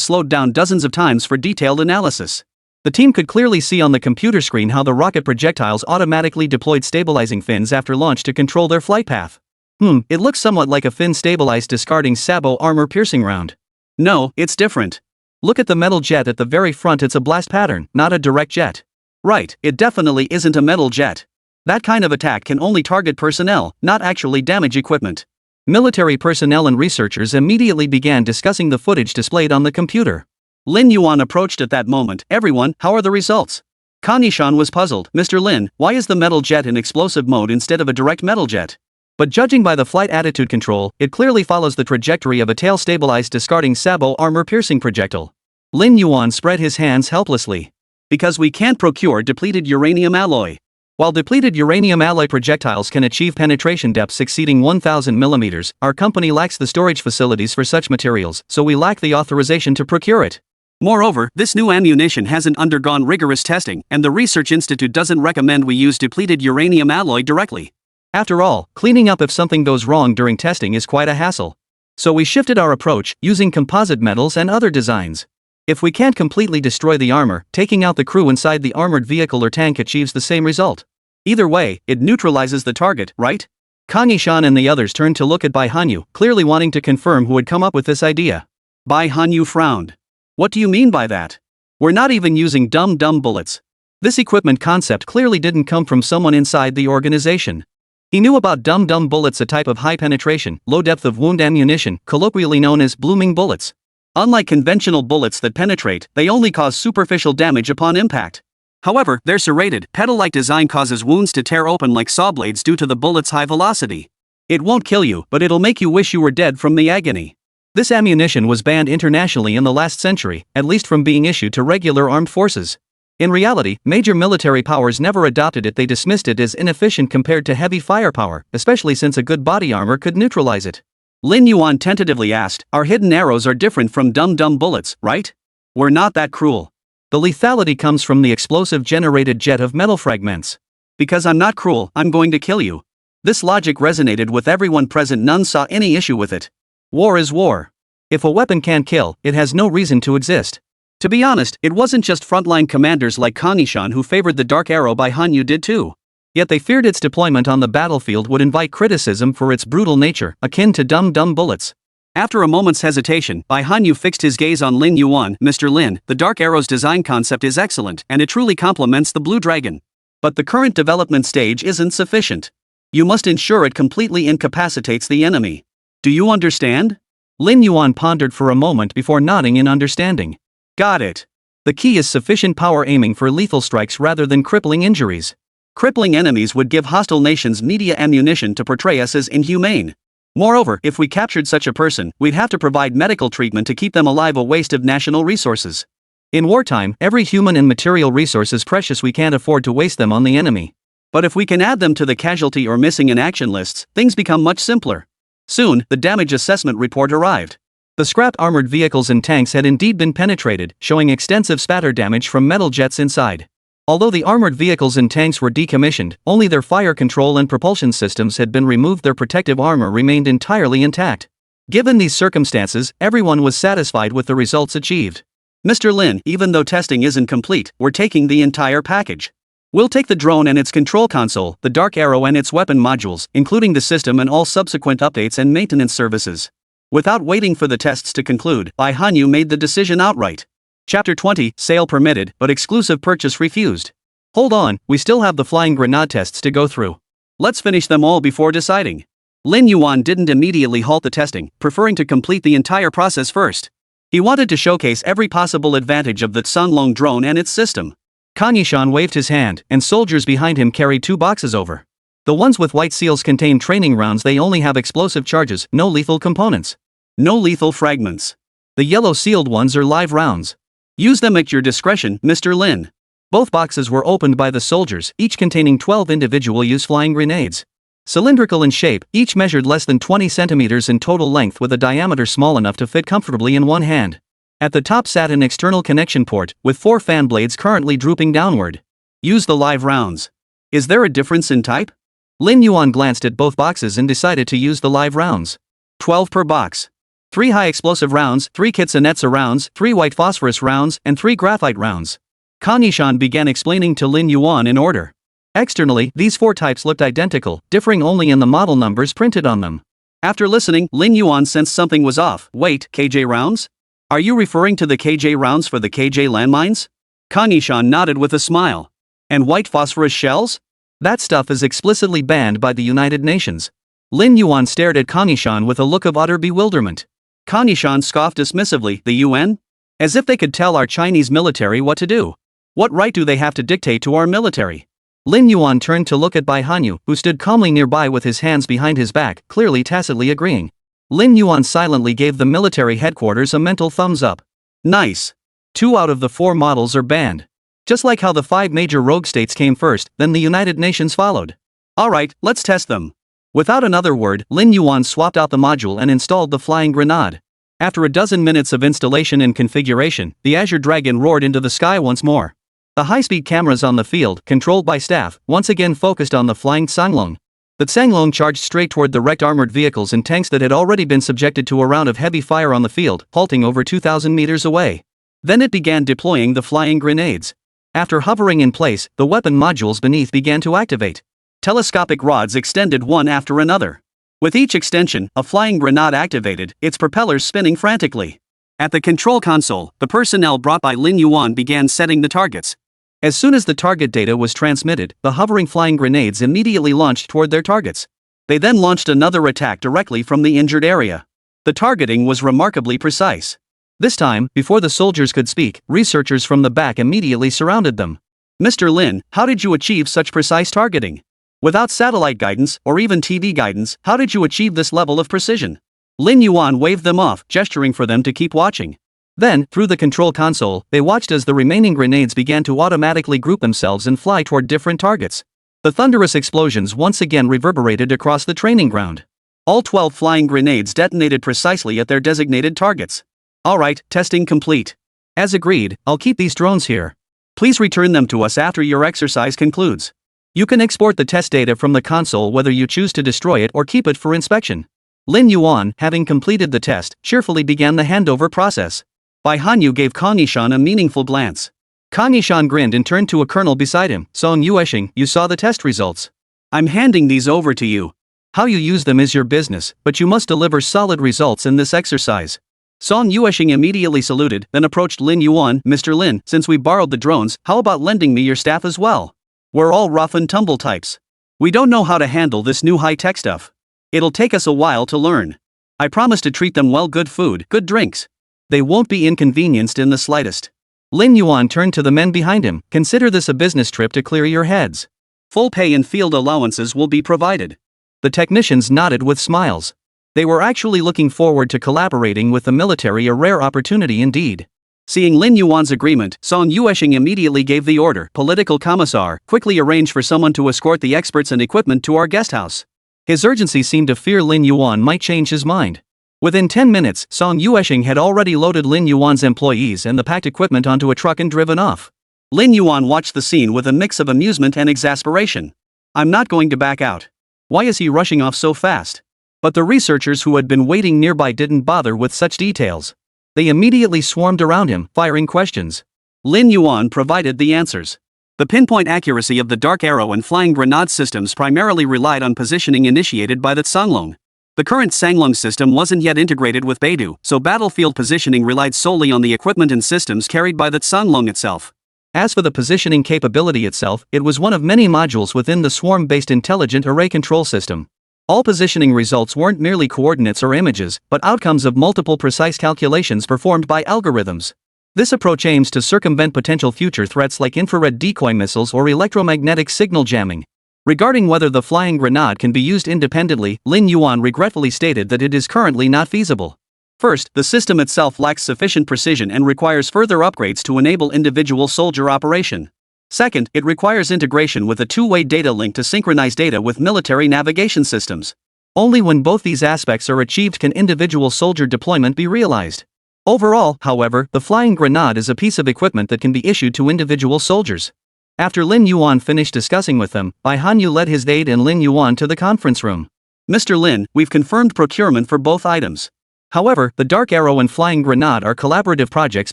slowed down dozens of times for detailed analysis. The team could clearly see on the computer screen how the rocket projectiles automatically deployed stabilizing fins after launch to control their flight path. It looks somewhat like a fin-stabilized discarding sabot armor-piercing round. No, it's different. Look at the metal jet at the very front. It's a blast pattern, not a direct jet. Right, it definitely isn't a metal jet. That kind of attack can only target personnel, not actually damage equipment. Military personnel and researchers immediately began discussing the footage displayed on the computer. Lin Yuan approached at that moment. Everyone, how are the results? Kang Yishan was puzzled. Mr. Lin, why is the metal jet in explosive mode instead of a direct metal jet? But judging by the flight attitude control, it clearly follows the trajectory of a tail-stabilized discarding sabot armor-piercing projectile. Lin Yuan spread his hands helplessly. Because we can't procure depleted uranium alloy. While depleted uranium alloy projectiles can achieve penetration depths exceeding 1,000 mm, our company lacks the storage facilities for such materials, so we lack the authorization to procure it. Moreover, this new ammunition hasn't undergone rigorous testing, and the Research Institute doesn't recommend we use depleted uranium alloy directly. After all, cleaning up if something goes wrong during testing is quite a hassle. So we shifted our approach, using composite metals and other designs. If we can't completely destroy the armor, taking out the crew inside the armored vehicle or tank achieves the same result. Either way, it neutralizes the target, right? Kang Yishan and the others turned to look at Bai Hanyu, clearly wanting to confirm who had come up with this idea. Bai Hanyu frowned. What do you mean by that? We're not even using dumb bullets. This equipment concept clearly didn't come from someone inside the organization. He knew about dumb bullets, a type of high penetration, low depth of wound ammunition, colloquially known as blooming bullets. Unlike conventional bullets that penetrate, they only cause superficial damage upon impact. However, their serrated, petal-like design causes wounds to tear open like saw blades due to the bullet's high velocity. It won't kill you, but it'll make you wish you were dead from the agony. This ammunition was banned internationally in the last century, at least from being issued to regular armed forces. In reality, major military powers never adopted it. They dismissed it as inefficient compared to heavy firepower, especially since a good body armor could neutralize it. Lin Yuan tentatively asked, "Our hidden arrows are different from dumb bullets, right? We're not that cruel." The lethality comes from the explosive generated jet of metal fragments. Because I'm not cruel, I'm going to kill you. This logic resonated with everyone present. None saw any issue with it. War is war. If a weapon can't kill, it has no reason to exist. To be honest, it wasn't just frontline commanders like Kanishan who favored the dark arrow. Bai Hanyu did too. Yet they feared its deployment on the battlefield would invite criticism for its brutal nature, akin to dumb bullets. After a moment's hesitation, Bai Hanyu fixed his gaze on Lin Yuan. "Mr. Lin, the dark arrow's design concept is excellent, and it truly complements the blue dragon. But the current development stage isn't sufficient. You must ensure it completely incapacitates the enemy. Do you understand?" Lin Yuan pondered for a moment before nodding in understanding. "Got it. The key is sufficient power, aiming for lethal strikes rather than crippling injuries. Crippling enemies would give hostile nations media ammunition to portray us as inhumane. Moreover, if we captured such a person, we'd have to provide medical treatment to keep them alive, a waste of national resources. In wartime, every human and material resource is precious. We can't afford to waste them on the enemy. But if we can add them to the casualty or missing in action lists, things become much simpler." Soon, the damage assessment report arrived. The scrapped armored vehicles and tanks had indeed been penetrated, showing extensive spatter damage from metal jets inside. Although the armored vehicles and tanks were decommissioned, only their fire control and propulsion systems had been removed. Their protective armor remained entirely intact. Given these circumstances, everyone was satisfied with the results achieved. "Mr. Lin, even though testing isn't complete, we're taking the entire package. We'll take the drone and its control console, the Dark Arrow and its weapon modules, including the system and all subsequent updates and maintenance services." Without waiting for the tests to conclude, Bai Hanyu made the decision outright. Chapter 20, Sale permitted, but exclusive purchase refused. Hold on, we still have the flying grenade tests to go through. Let's finish them all before deciding. Lin Yuan didn't immediately halt the testing, preferring to complete the entire process first. He wanted to showcase every possible advantage of the Sunlong drone and its system. Kanishan waved his hand, and soldiers behind him carried 2 boxes over. The ones with white seals contain training rounds. They only have explosive charges, no lethal components. No lethal fragments. The yellow sealed ones are live rounds. Use them at your discretion, Mr. Lin. Both boxes were opened by the soldiers, each containing 12 individual-use flying grenades. Cylindrical in shape, each measured less than 20 centimeters in total length with a diameter small enough to fit comfortably in one hand. At the top sat an external connection port, with 4 fan blades currently drooping downward. Use the live rounds. Is there a difference in type? Lin Yuan glanced at both boxes and decided to use the live rounds. 12 per box. 3 high explosive rounds, 3 Kitsunetsu rounds, 3 white phosphorus rounds, and 3 graphite rounds. Kanishan began explaining to Lin Yuan in order. Externally, these 4 types looked identical, differing only in the model numbers printed on them. After listening, Lin Yuan sensed something was off. "Wait, KJ rounds? Are you referring to the KJ rounds for the KJ landmines?" Kanishan nodded with a smile. "And white phosphorus shells? That stuff is explicitly banned by the United Nations." Lin Yuan stared at Kanishan with a look of utter bewilderment. Kanishan scoffed dismissively. "The UN? As if they could tell our Chinese military what to do. What right do they have to dictate to our military?" Lin Yuan turned to look at Bai Hanyu, who stood calmly nearby with his hands behind his back, clearly tacitly agreeing. Lin Yuan silently gave the military headquarters a mental thumbs up. "Nice. 2 out of the 4 models are banned. Just like how the 5 major rogue states came first, then the United Nations followed. Alright, let's test them." Without another word, Lin Yuan swapped out the module and installed the flying grenade. After a dozen minutes of installation and configuration, the Azure Dragon roared into the sky once more. The high-speed cameras on the field, controlled by staff, once again focused on the flying Sanglong. The Sanglong charged straight toward the wrecked armored vehicles and tanks that had already been subjected to a round of heavy fire on the field, halting over 2,000 meters away. Then it began deploying the flying grenades. After hovering in place, the weapon modules beneath began to activate. Telescopic rods extended one after another. With each extension, a flying grenade activated, its propellers spinning frantically. At the control console, the personnel brought by Lin Yuan began setting the targets. As soon as the target data was transmitted, the hovering flying grenades immediately launched toward their targets. They then launched another attack directly from the injured area. The targeting was remarkably precise. This time, before the soldiers could speak, researchers from the back immediately surrounded them. Mr. Lin, how did you achieve such precise targeting? Without satellite guidance, or even TV guidance, how did you achieve this level of precision? Lin Yuan waved them off, gesturing for them to keep watching. Then, through the control console, they watched as the remaining grenades began to automatically group themselves and fly toward different targets. The thunderous explosions once again reverberated across the training ground. All 12 flying grenades detonated precisely at their designated targets. Alright, testing complete. As agreed, I'll keep these drones here. Please return them to us after your exercise concludes. You can export the test data from the console whether you choose to destroy it or keep it for inspection. Lin Yuan, having completed the test, cheerfully began the handover process. Bai Hanyu gave Kang Yishan a meaningful glance. Kang Yishan grinned and turned to a colonel beside him. Song Yueshing, you saw the test results. I'm handing these over to you. How you use them is your business, but you must deliver solid results in this exercise. Song Yueshing immediately saluted, then approached Lin Yuan. Mr. Lin, since we borrowed the drones, how about lending me your staff as well? We're all rough and tumble types. We don't know how to handle this new high-tech stuff. It'll take us a while to learn. I promise to treat them well, good food, good drinks. They won't be inconvenienced in the slightest. Lin Yuan turned to the men behind him. Consider this a business trip to clear your heads. Full pay and field allowances will be provided. The technicians nodded with smiles. They were actually looking forward to collaborating with the military, a rare opportunity indeed. Seeing Lin Yuan's agreement, Song Yueshing immediately gave the order. Political commissar, quickly arrange for someone to escort the experts and equipment to our guest house. His urgency seemed to fear Lin Yuan might change his mind. Within 10 minutes, Song Yueshing had already loaded Lin Yuan's employees and the packed equipment onto a truck and driven off. Lin Yuan watched the scene with a mix of amusement and exasperation. I'm not going to back out. Why is he rushing off so fast? But the researchers who had been waiting nearby didn't bother with such details. They immediately swarmed around him, firing questions. Lin Yuan provided the answers. The pinpoint accuracy of the dark arrow and flying grenade systems primarily relied on positioning initiated by the Tsanglong. The current Sanglong system wasn't yet integrated with Beidou, so battlefield positioning relied solely on the equipment and systems carried by the Tsanglong itself. As for the positioning capability itself, it was one of many modules within the swarm-based intelligent array control system. All positioning results weren't merely coordinates or images, but outcomes of multiple precise calculations performed by algorithms. This approach aims to circumvent potential future threats like infrared decoy missiles or electromagnetic signal jamming. Regarding whether the flying grenade can be used independently, Lin Yuan regretfully stated that it is currently not feasible. First, the system itself lacks sufficient precision and requires further upgrades to enable individual soldier operation. Second, it requires integration with a two-way data link to synchronize data with military navigation systems. Only when both these aspects are achieved can individual soldier deployment be realized. Overall, however, the flying grenade is a piece of equipment that can be issued to individual soldiers. After Lin Yuan finished discussing with them, Bai Hanyu led his aide and Lin Yuan to the conference room. Mr. Lin, we've confirmed procurement for both items. However, the Dark Arrow and Flying Grenade are collaborative projects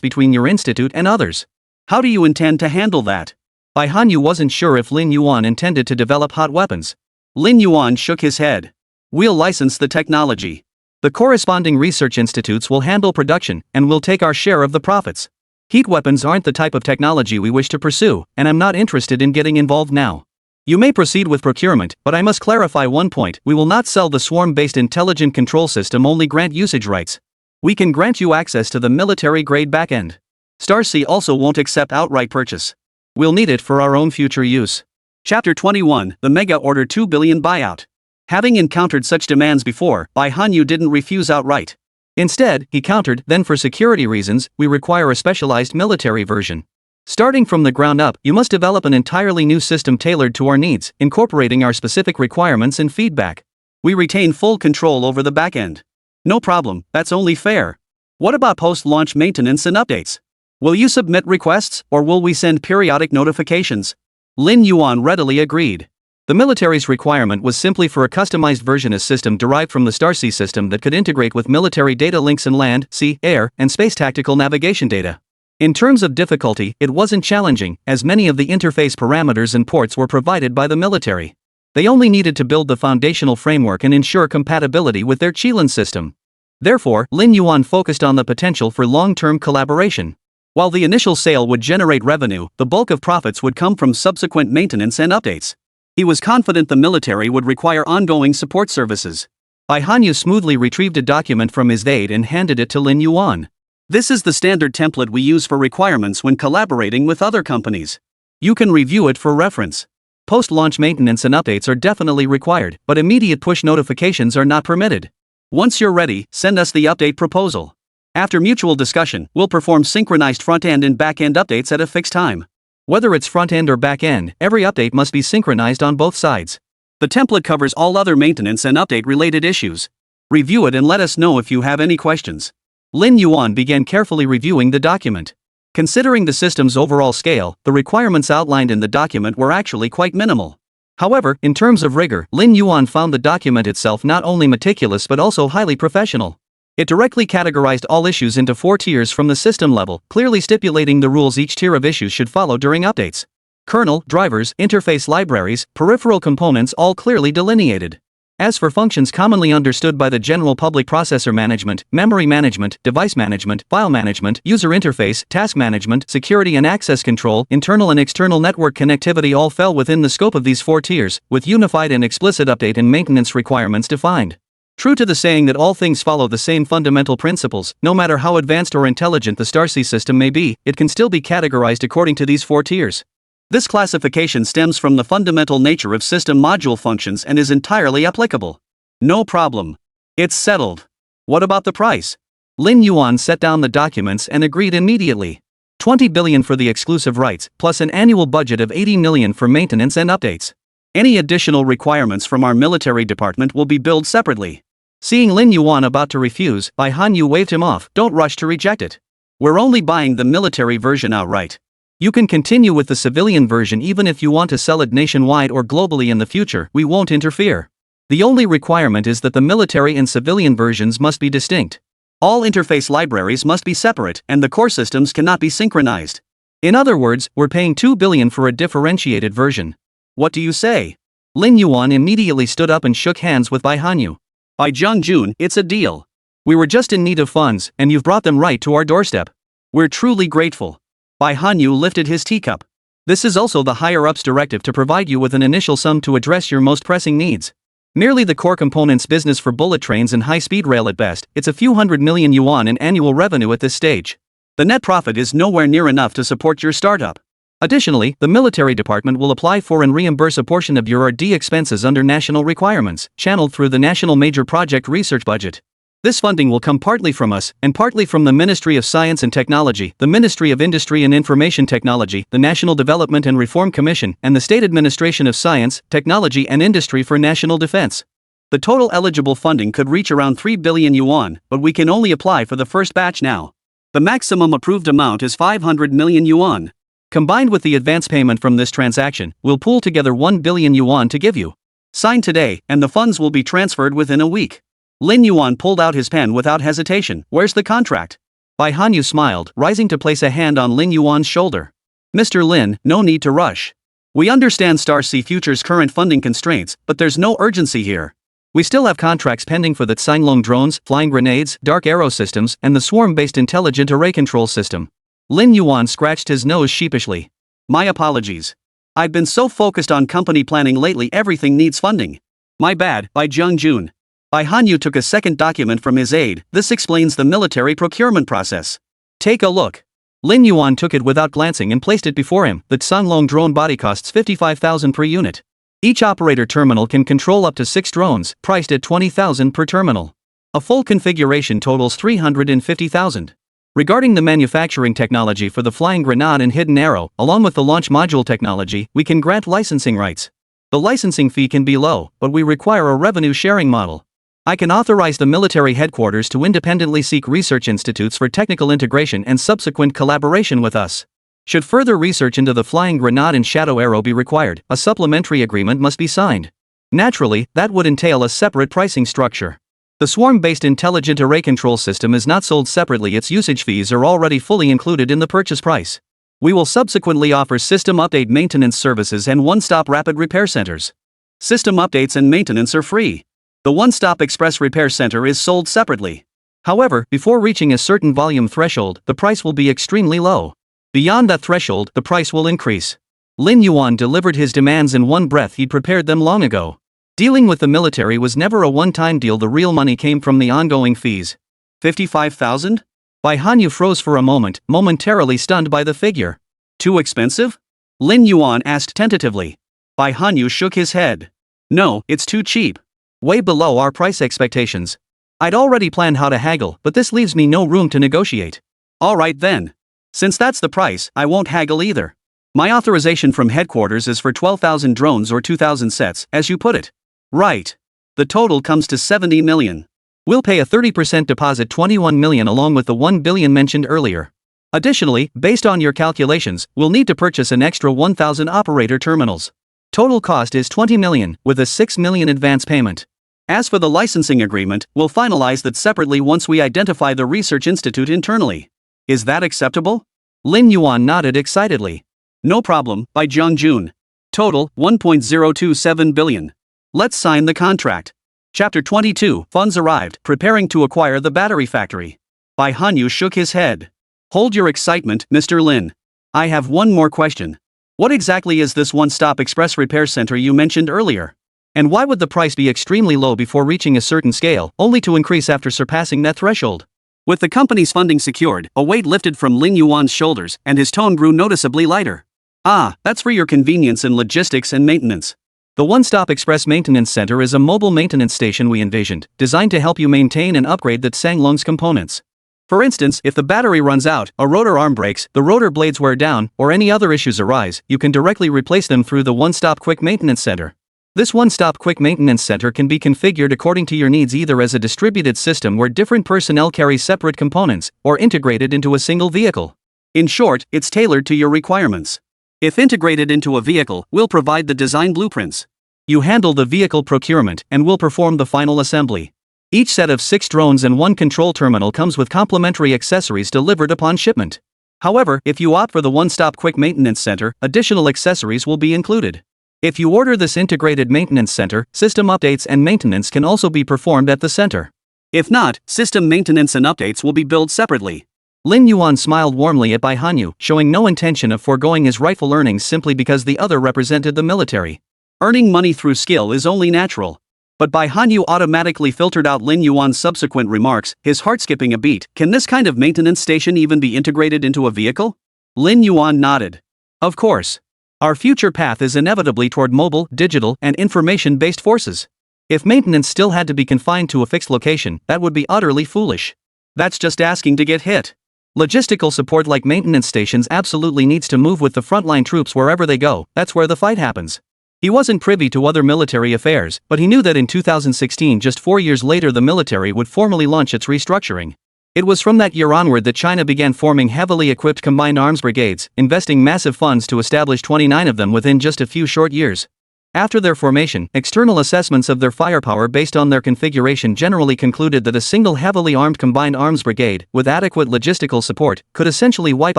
between your institute and others. How do you intend to handle that? Bai Hanyu wasn't sure if Lin Yuan intended to develop hot weapons. Lin Yuan shook his head. We'll license the technology. The corresponding research institutes will handle production, and we'll take our share of the profits. Heat weapons aren't the type of technology we wish to pursue, and I'm not interested in getting involved now. You may proceed with procurement, but I must clarify one point. We will not sell the swarm-based intelligent control system, only grant usage rights. We can grant you access to the military-grade backend. Starsea also won't accept outright purchase. We'll need it for our own future use. Chapter 21, The Mega Order 2 Billion Buyout. Having encountered such demands before, Bai Hanyu didn't refuse outright. Instead, he countered, then for security reasons, we require a specialized military version. Starting from the ground up, you must develop an entirely new system tailored to our needs, incorporating our specific requirements and feedback. We retain full control over the backend. No problem, that's only fair. What about post-launch maintenance and updates? Will you submit requests, or will we send periodic notifications? Lin Yuan readily agreed. The military's requirement was simply for a customized version of system derived from the Starsea system that could integrate with military data links in land, sea, air, and space tactical navigation data. In terms of difficulty, it wasn't challenging, as many of the interface parameters and ports were provided by the military. They only needed to build the foundational framework and ensure compatibility with their Qilin system. Therefore, Lin Yuan focused on the potential for long-term collaboration. While the initial sale would generate revenue, the bulk of profits would come from subsequent maintenance and updates. He was confident the military would require ongoing support services. Bai Hanyu smoothly retrieved a document from his aide and handed it to Lin Yuan. This is the standard template we use for requirements when collaborating with other companies. You can review it for reference. Post-launch maintenance and updates are definitely required, but immediate push notifications are not permitted. Once you're ready, send us the update proposal. After mutual discussion, we'll perform synchronized front-end and back-end updates at a fixed time. Whether it's front-end or back-end, every update must be synchronized on both sides. The template covers all other maintenance and update-related issues. Review it and let us know if you have any questions. Lin Yuan began carefully reviewing the document. Considering the system's overall scale, the requirements outlined in the document were actually quite minimal. However, in terms of rigor, Lin Yuan found the document itself not only meticulous but also highly professional. It directly categorized all issues into 4 tiers from the system level, clearly stipulating the rules each tier of issues should follow during updates. Kernel, drivers, interface libraries, peripheral components all clearly delineated. As for functions commonly understood by the general public, processor management, memory management, device management, file management, user interface, task management, security and access control, internal and external network connectivity all fell within the scope of these 4 tiers, with unified and explicit update and maintenance requirements defined. True to the saying that all things follow the same fundamental principles, no matter how advanced or intelligent the Starsea system may be, it can still be categorized according to these 4 tiers. This classification stems from the fundamental nature of system module functions and is entirely applicable. No problem. It's settled. What about the price? Lin Yuan set down the documents and agreed immediately. 20 billion for the exclusive rights, plus an annual budget of 80 million for maintenance and updates. Any additional requirements from our military department will be billed separately. Seeing Lin Yuan about to refuse, Bai Hanyu waved him off. Don't rush to reject it. We're only buying the military version outright. You can continue with the civilian version even if you want to sell it nationwide or globally in the future, we won't interfere. The only requirement is that the military and civilian versions must be distinct. All interface libraries must be separate, and the core systems cannot be synchronized. In other words, we're paying 2 billion for a differentiated version. What do you say? Lin Yuan immediately stood up and shook hands with Bai Hanyu. By Jun, it's a deal. We were just in need of funds, and you've brought them right to our doorstep. We're truly grateful. Bai Hanyu lifted his teacup. This is also the higher-ups' directive to provide you with an initial sum to address your most pressing needs. Merely the core components business for bullet trains and high-speed rail at best, it's a few $100 million in annual revenue at this stage. The net profit is nowhere near enough to support your startup. Additionally, the military department will apply for and reimburse a portion of your R&D expenses under national requirements, channeled through the National Major Project Research Budget. This funding will come partly from us, and partly from the Ministry of Science and Technology, the Ministry of Industry and Information Technology, the National Development and Reform Commission, and the State Administration of Science, Technology and Industry for National Defense. The total eligible funding could reach around 3 billion yuan, but we can only apply for the first batch now. The maximum approved amount is 500 million yuan. Combined with the advance payment from this transaction, we'll pool together 1 billion yuan to give you. Sign today, and the funds will be transferred within a week. Lin Yuan pulled out his pen without hesitation. Where's the contract? Bai Hanyu smiled, rising to place a hand on Lin Yuan's shoulder. Mr. Lin, no need to rush. We understand Starsea Future's current funding constraints, but there's no urgency here. We still have contracts pending for the Tsinglong drones, flying grenades, dark arrow systems, and the swarm-based intelligent array control system. Lin Yuan scratched his nose sheepishly. My apologies. I've been so focused on company planning lately, everything needs funding. My bad. By Jun. Bai Hanyu took a second document from his aide. This explains the military procurement process. Take a look. Lin Yuan took it without glancing and placed it before him. The Tsinglong drone body costs 55,000 per unit. Each operator terminal can control up to 6 drones, priced at 20,000 per terminal. A full configuration totals 350,000. Regarding the manufacturing technology for the flying grenade and hidden arrow, along with the launch module technology, we can grant licensing rights. The licensing fee can be low, but we require a revenue sharing model. I can authorize the military headquarters to independently seek research institutes for technical integration and subsequent collaboration with us. Should further research into the flying grenade and shadow arrow be required, a supplementary agreement must be signed. Naturally, that would entail a separate pricing structure. The swarm-based intelligent array control system is not sold separately. Its usage fees are already fully included in the purchase price. We will subsequently offer system update maintenance services and one-stop rapid repair centers. System updates and maintenance are free. The one-stop express repair center is sold separately. However, before reaching a certain volume threshold, the price will be extremely low. Beyond that threshold, the price will increase. Lin Yuan delivered his demands in one breath. He'd prepared them long ago. Dealing with the military was never a one-time deal. The real money came from the ongoing fees. 55,000? Bai Hanyu froze for a moment, momentarily stunned by the figure. Too expensive? Lin Yuan asked tentatively. Bai Hanyu shook his head. No, it's too cheap. Way below our price expectations. I'd already planned how to haggle, but this leaves me no room to negotiate. Alright then. Since that's the price, I won't haggle either. My authorization from headquarters is for 12,000 drones or 2,000 sets, as you put it. Right. The total comes to 70 million. We'll pay a 30% deposit, 21 million, along with the 1 billion mentioned earlier. Additionally, based on your calculations, we'll need to purchase an extra 1,000 operator terminals. Total cost is 20 million, with a 6 million advance payment. As for the licensing agreement, we'll finalize that separately once we identify the research institute internally. Is that acceptable? Lin Yuan nodded excitedly. No problem, by Jiangjun. Total, 1.027 billion. Let's sign the contract. Chapter 22, Funds arrived, preparing to acquire the battery factory. Bai Hanyu shook his head. Hold your excitement, Mr. Lin. I have one more question. What exactly is this one-stop express repair center you mentioned earlier? And why would the price be extremely low before reaching a certain scale, only to increase after surpassing that threshold? With the company's funding secured, a weight lifted from Lin Yuan's shoulders, and his tone grew noticeably lighter. Ah, that's for your convenience in logistics and maintenance. The One-Stop Express Maintenance Center is a mobile maintenance station we envisioned, designed to help you maintain and upgrade the Sanglong's components. For instance, if the battery runs out, a rotor arm breaks, the rotor blades wear down, or any other issues arise, you can directly replace them through the One-Stop Quick Maintenance Center. This One-Stop Quick Maintenance Center can be configured according to your needs, either as a distributed system where different personnel carry separate components, or integrated into a single vehicle. In short, it's tailored to your requirements. If integrated into a vehicle, we'll provide the design blueprints. You handle the vehicle procurement, and we'll perform the final assembly. Each set of 6 drones and 1 control terminal comes with complementary accessories delivered upon shipment. However, if you opt for the One-Stop Quick Maintenance Center, additional accessories will be included. If you order this integrated maintenance center, system updates and maintenance can also be performed at the center. If not, system maintenance and updates will be billed separately. Lin Yuan smiled warmly at Bai Hanyu, showing no intention of foregoing his rightful earnings simply because the other represented the military. Earning money through skill is only natural. But Bai Hanyu automatically filtered out Lin Yuan's subsequent remarks, his heart skipping a beat. Can this kind of maintenance station even be integrated into a vehicle? Lin Yuan nodded. Of course. Our future path is inevitably toward mobile, digital, and information-based forces. If maintenance still had to be confined to a fixed location, that would be utterly foolish. That's just asking to get hit. Logistical support like maintenance stations absolutely needs to move with the frontline troops wherever they go. That's where the fight happens. He wasn't privy to other military affairs, but he knew that in 2016, just 4 years later, the military would formally launch its restructuring. It was from that year onward that China began forming heavily equipped combined arms brigades, investing massive funds to establish 29 of them within just a few short years. After their formation, external assessments of their firepower based on their configuration generally concluded that a single heavily armed combined arms brigade, with adequate logistical support, could essentially wipe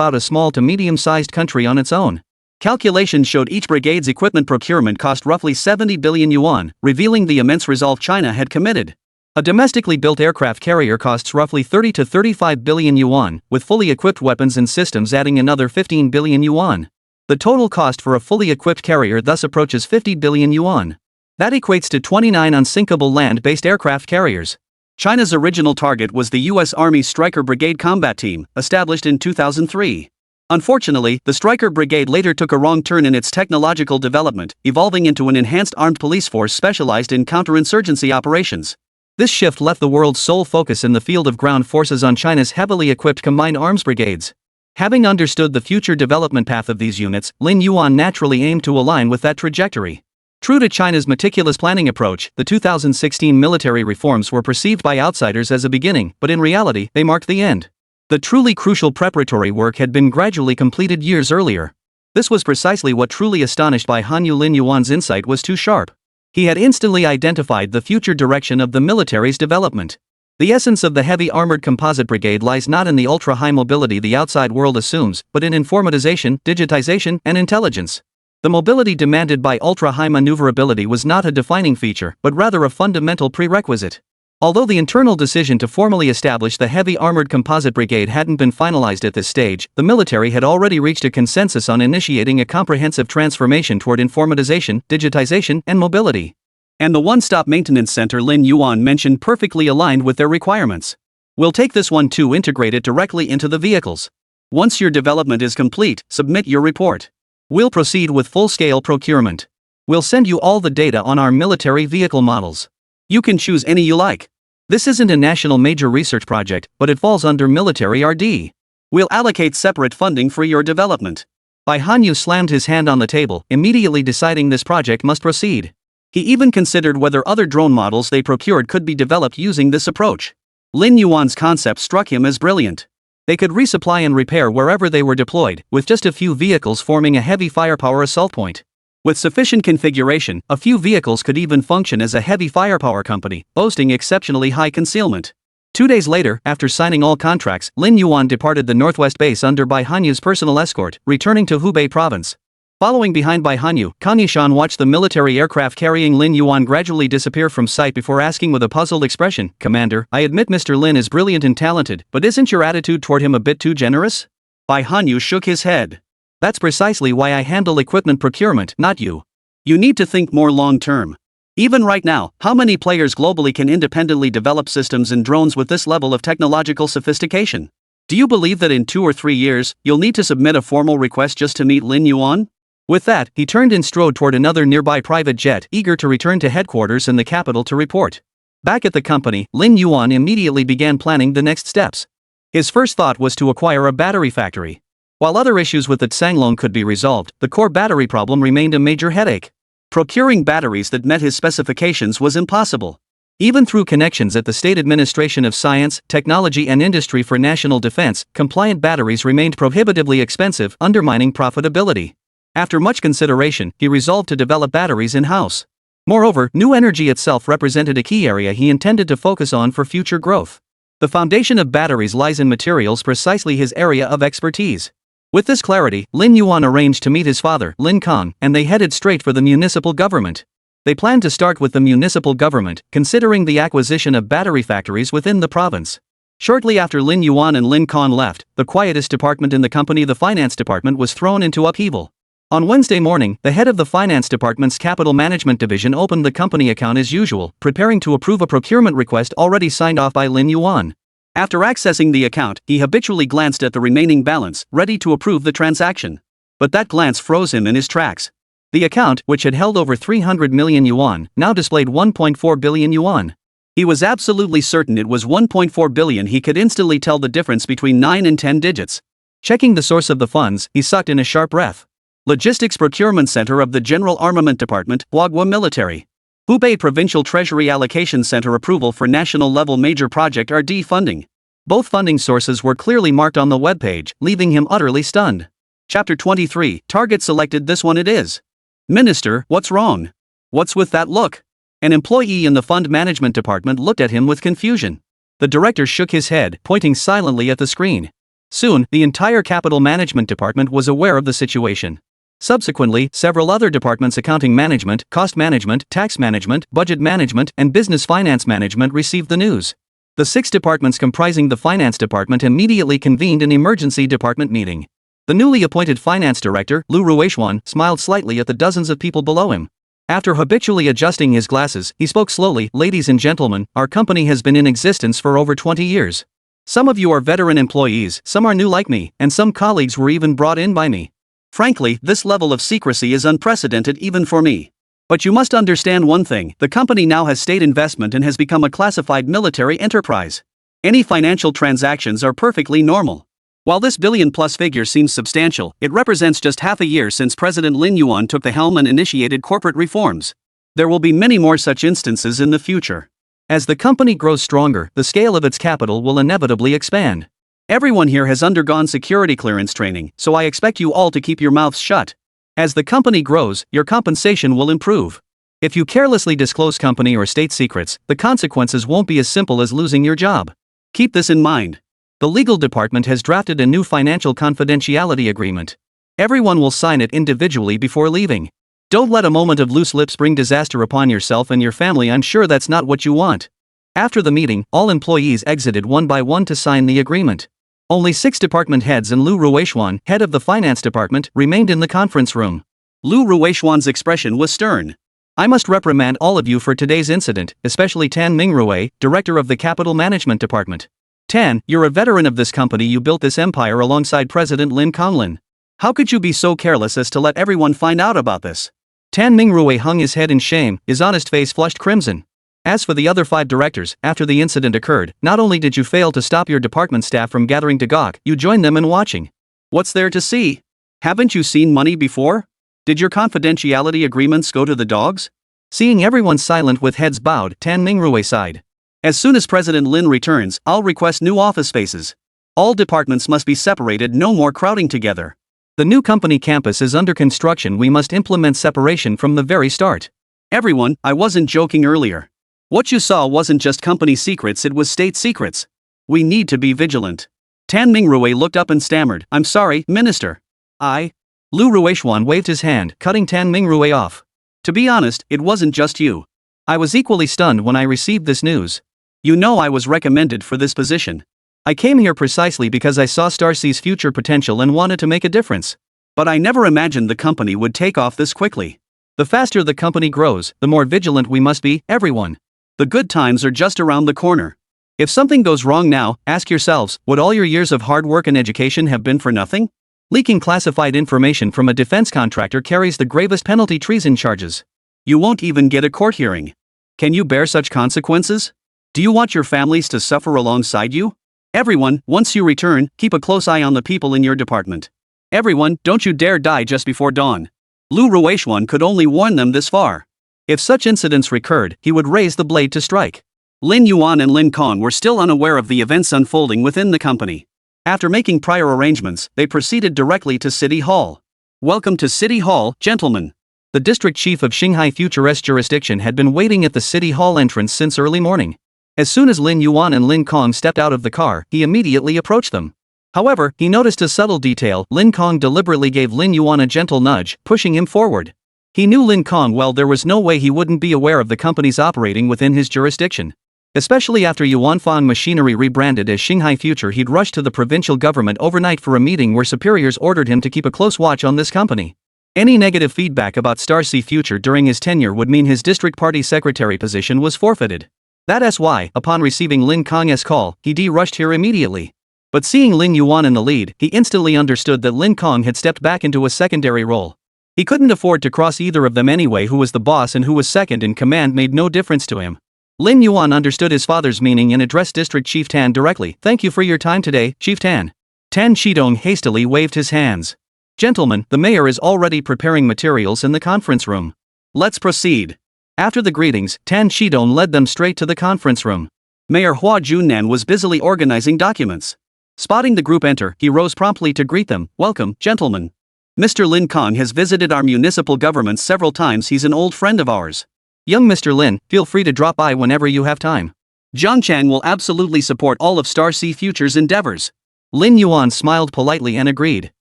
out a small to medium-sized country on its own. Calculations showed each brigade's equipment procurement cost roughly 70 billion yuan, revealing the immense resolve China had committed. A domestically built aircraft carrier costs roughly 30 to 35 billion yuan, with fully equipped weapons and systems adding another 15 billion yuan. The total cost for a fully equipped carrier thus approaches 50 billion yuan. That equates to 29 unsinkable land-based aircraft carriers. China's original target was the U.S. Army's Stryker Brigade Combat Team, established in 2003. Unfortunately, the Stryker Brigade later took a wrong turn in its technological development, evolving into an enhanced armed police force specialized in counterinsurgency operations. This shift left the world's sole focus in the field of ground forces on China's heavily equipped combined arms brigades. Having understood the future development path of these units, Lin Yuan naturally aimed to align with that trajectory. True to China's meticulous planning approach, the 2016 military reforms were perceived by outsiders as a beginning, but in reality, they marked the end. The truly crucial preparatory work had been gradually completed years earlier. This was precisely what truly astonished Bai Hanyu. Lin Yuan's insight was too sharp. He had instantly identified the future direction of the military's development. The essence of the heavy armored composite brigade lies not in the ultra-high mobility the outside world assumes, but in informatization, digitization, and intelligence. The mobility demanded by ultra-high maneuverability was not a defining feature, but rather a fundamental prerequisite. Although the internal decision to formally establish the Heavy Armored Composite Brigade hadn't been finalized at this stage, the military had already reached a consensus on initiating a comprehensive transformation toward informatization, digitization, and mobility. And the one-stop maintenance center Lin Yuan mentioned perfectly aligned with their requirements. We'll take this one to integrate it directly into the vehicles. Once your development is complete, submit your report. We'll proceed with full-scale procurement. We'll send you all the data on our military vehicle models. You can choose any you like. This isn't a national major research project, but it falls under military R&D. We'll allocate separate funding for your development. Bai Hanyu slammed his hand on the table, immediately deciding this project must proceed. He even considered whether other drone models they procured could be developed using this approach. Lin Yuan's concept struck him as brilliant. They could resupply and repair wherever they were deployed, with just a few vehicles forming a heavy firepower assault point. With sufficient configuration, a few vehicles could even function as a heavy firepower company, boasting exceptionally high concealment. 2 days later, after signing all contracts, Lin Yuan departed the northwest base under Bai Hanyu's personal escort, returning to Hubei province. Following behind Bai Hanyu, Kang Yishan watched the military aircraft carrying Lin Yuan gradually disappear from sight before asking with a puzzled expression, "Commander, I admit Mr. Lin is brilliant and talented, but isn't your attitude toward him a bit too generous?" Bai Hanyu shook his head. "That's precisely why I handle equipment procurement, not you. You need to think more long-term. Even right now, how many players globally can independently develop systems and drones with this level of technological sophistication? Do you believe that in 2 or 3 years, you'll need to submit a formal request just to meet Lin Yuan?" With that, he turned and strode toward another nearby private jet, eager to return to headquarters in the capital to report. Back at the company, Lin Yuan immediately began planning the next steps. His first thought was to acquire a battery factory. While other issues with the Tsanglong could be resolved, the core battery problem remained a major headache. Procuring batteries that met his specifications was impossible. Even through connections at the State Administration of Science, Technology and Industry for National Defense, compliant batteries remained prohibitively expensive, undermining profitability. After much consideration, he resolved to develop batteries in-house. Moreover, new energy itself represented a key area he intended to focus on for future growth. The foundation of batteries lies in materials, precisely his area of expertise. With this clarity, Lin Yuan arranged to meet his father, Lin Kang, and they headed straight for the municipal government. They planned to start with the municipal government, considering the acquisition of battery factories within the province. Shortly after Lin Yuan and Lin Kang left, the quietest department in the company, the finance department, was thrown into upheaval. On Wednesday morning, the head of the finance department's capital management division opened the company account as usual, preparing to approve a procurement request already signed off by Lin Yuan. After accessing the account, he habitually glanced at the remaining balance, ready to approve the transaction. But that glance froze him in his tracks. The account, which had held over 300 million yuan, now displayed 1.4 billion yuan. He was absolutely certain it was 1.4 billion. He could instantly tell the difference between 9 and 10 digits. Checking the source of the funds, he sucked in a sharp breath. Logistics Procurement Center of the General Armament Department, Huaghua Military. Hubei Provincial Treasury Allocation Center approval for national-level major project R&D funding. Both funding sources were clearly marked on the webpage, leaving him utterly stunned. Chapter 23, Target selected, this one it is. Minister, what's wrong? What's with that look? An employee in the fund management department looked at him with confusion. The director shook his head, pointing silently at the screen. Soon, the entire capital management department was aware of the situation. Subsequently, several other departments, accounting management, cost management, tax management, budget management, and business finance management, received the news. The 6 departments comprising the finance department immediately convened an emergency department meeting. The newly appointed finance director, Lu Ruixuan, smiled slightly at the dozens of people below him. After habitually adjusting his glasses, he spoke slowly, "Ladies and gentlemen, our company has been in existence for over 20 years. Some of you are veteran employees, some are new like me, and some colleagues were even brought in by me. Frankly, this level of secrecy is unprecedented even for me. But you must understand one thing, the company now has state investment and has become a classified military enterprise. Any financial transactions are perfectly normal. While this billion-plus figure seems substantial, it represents just half a year since President Lin Yuan took the helm and initiated corporate reforms. There will be many more such instances in the future. As the company grows stronger, the scale of its capital will inevitably expand. Everyone here has undergone security clearance training, so I expect you all to keep your mouths shut. As the company grows, your compensation will improve. If you carelessly disclose company or state secrets, the consequences won't be as simple as losing your job. Keep this in mind. The legal department has drafted a new financial confidentiality agreement. Everyone will sign it individually before leaving. Don't let a moment of loose lips bring disaster upon yourself and your family. I'm sure that's not what you want." After the meeting, all employees exited one by one to sign the agreement. Only 6 department heads and Lu Rueishuan, head of the finance department, remained in the conference room. Lu Rueishuan's expression was stern. I must reprimand all of you for today's incident, especially Tan Mingrui, director of the capital management department. Tan, you're a veteran of this company. You built this empire alongside President Lin Konglin. How could you be so careless as to let everyone find out about this? Tan Mingrui hung his head in shame, his honest face flushed crimson. As for the other 5 directors, after the incident occurred, not only did you fail to stop your department staff from gathering to gawk, you joined them in watching. What's there to see? Haven't you seen money before? Did your confidentiality agreements go to the dogs? Seeing everyone silent with heads bowed, Tan Mingrui sighed. As soon as President Lin returns, I'll request new office spaces. All departments must be separated, no more crowding together. The new company campus is under construction. We must implement separation from the very start. Everyone, I wasn't joking earlier. What you saw wasn't just company secrets, it was state secrets. We need to be vigilant. Tan Mingrui looked up and stammered, I'm sorry, Minister. Lu Rueishuan waved his hand, cutting Tan Mingrui off. To be honest, it wasn't just you. I was equally stunned when I received this news. You know I was recommended for this position. I came here precisely because I saw Starsea's future potential and wanted to make a difference. But I never imagined the company would take off this quickly. The faster the company grows, the more vigilant we must be, everyone. The good times are just around the corner. If something goes wrong now, ask yourselves, would all your years of hard work and education have been for nothing? Leaking classified information from a defense contractor carries the gravest penalty: treason charges. You won't even get a court hearing. Can you bear such consequences? Do you want your families to suffer alongside you? Everyone, once you return, keep a close eye on the people in your department. Everyone, don't you dare die just before dawn. Lu Rueishuan could only warn them this far. If such incidents recurred, he would raise the blade to strike. Lin Yuan and Lin Kong were still unaware of the events unfolding within the company. After making prior arrangements, they proceeded directly to City Hall. Welcome to City Hall, gentlemen. The district chief of Shanghai Future's jurisdiction had been waiting at the City Hall entrance since early morning. As soon as Lin Yuan and Lin Kong stepped out of the car, he immediately approached them. However, he noticed a subtle detail. Lin Kong deliberately gave Lin Yuan a gentle nudge, pushing him forward. He knew Lin Kong well. There was no way he wouldn't be aware of the companies operating within his jurisdiction. Especially after Yuanfang Machinery rebranded as Shanghai Future, he'd rushed to the provincial government overnight for a meeting where superiors ordered him to keep a close watch on this company. Any negative feedback about Starsea Future during his tenure would mean his district party secretary position was forfeited. That's why, upon receiving Lin Kong's call, he rushed here immediately. But seeing Lin Yuan in the lead, he instantly understood that Lin Kong had stepped back into a secondary role. He couldn't afford to cross either of them anyway. Who was the boss and who was second in command made no difference to him. Lin Yuan understood his father's meaning and addressed District Chief Tan directly. Thank you for your time today, Chief Tan. Tan Shidong hastily waved his hands. Gentlemen, the mayor is already preparing materials in the conference room. Let's proceed. After the greetings, Tan Shidong led them straight to the conference room. Mayor Hua Junnan was busily organizing documents. Spotting the group enter, he rose promptly to greet them. Welcome, gentlemen. Mr. Lin Kong has visited our municipal government several times. He's an old friend of ours. Young Mr. Lin, feel free to drop by whenever you have time. Jiangchang will absolutely support all of Starsea Future's endeavors. Lin Yuan smiled politely and agreed.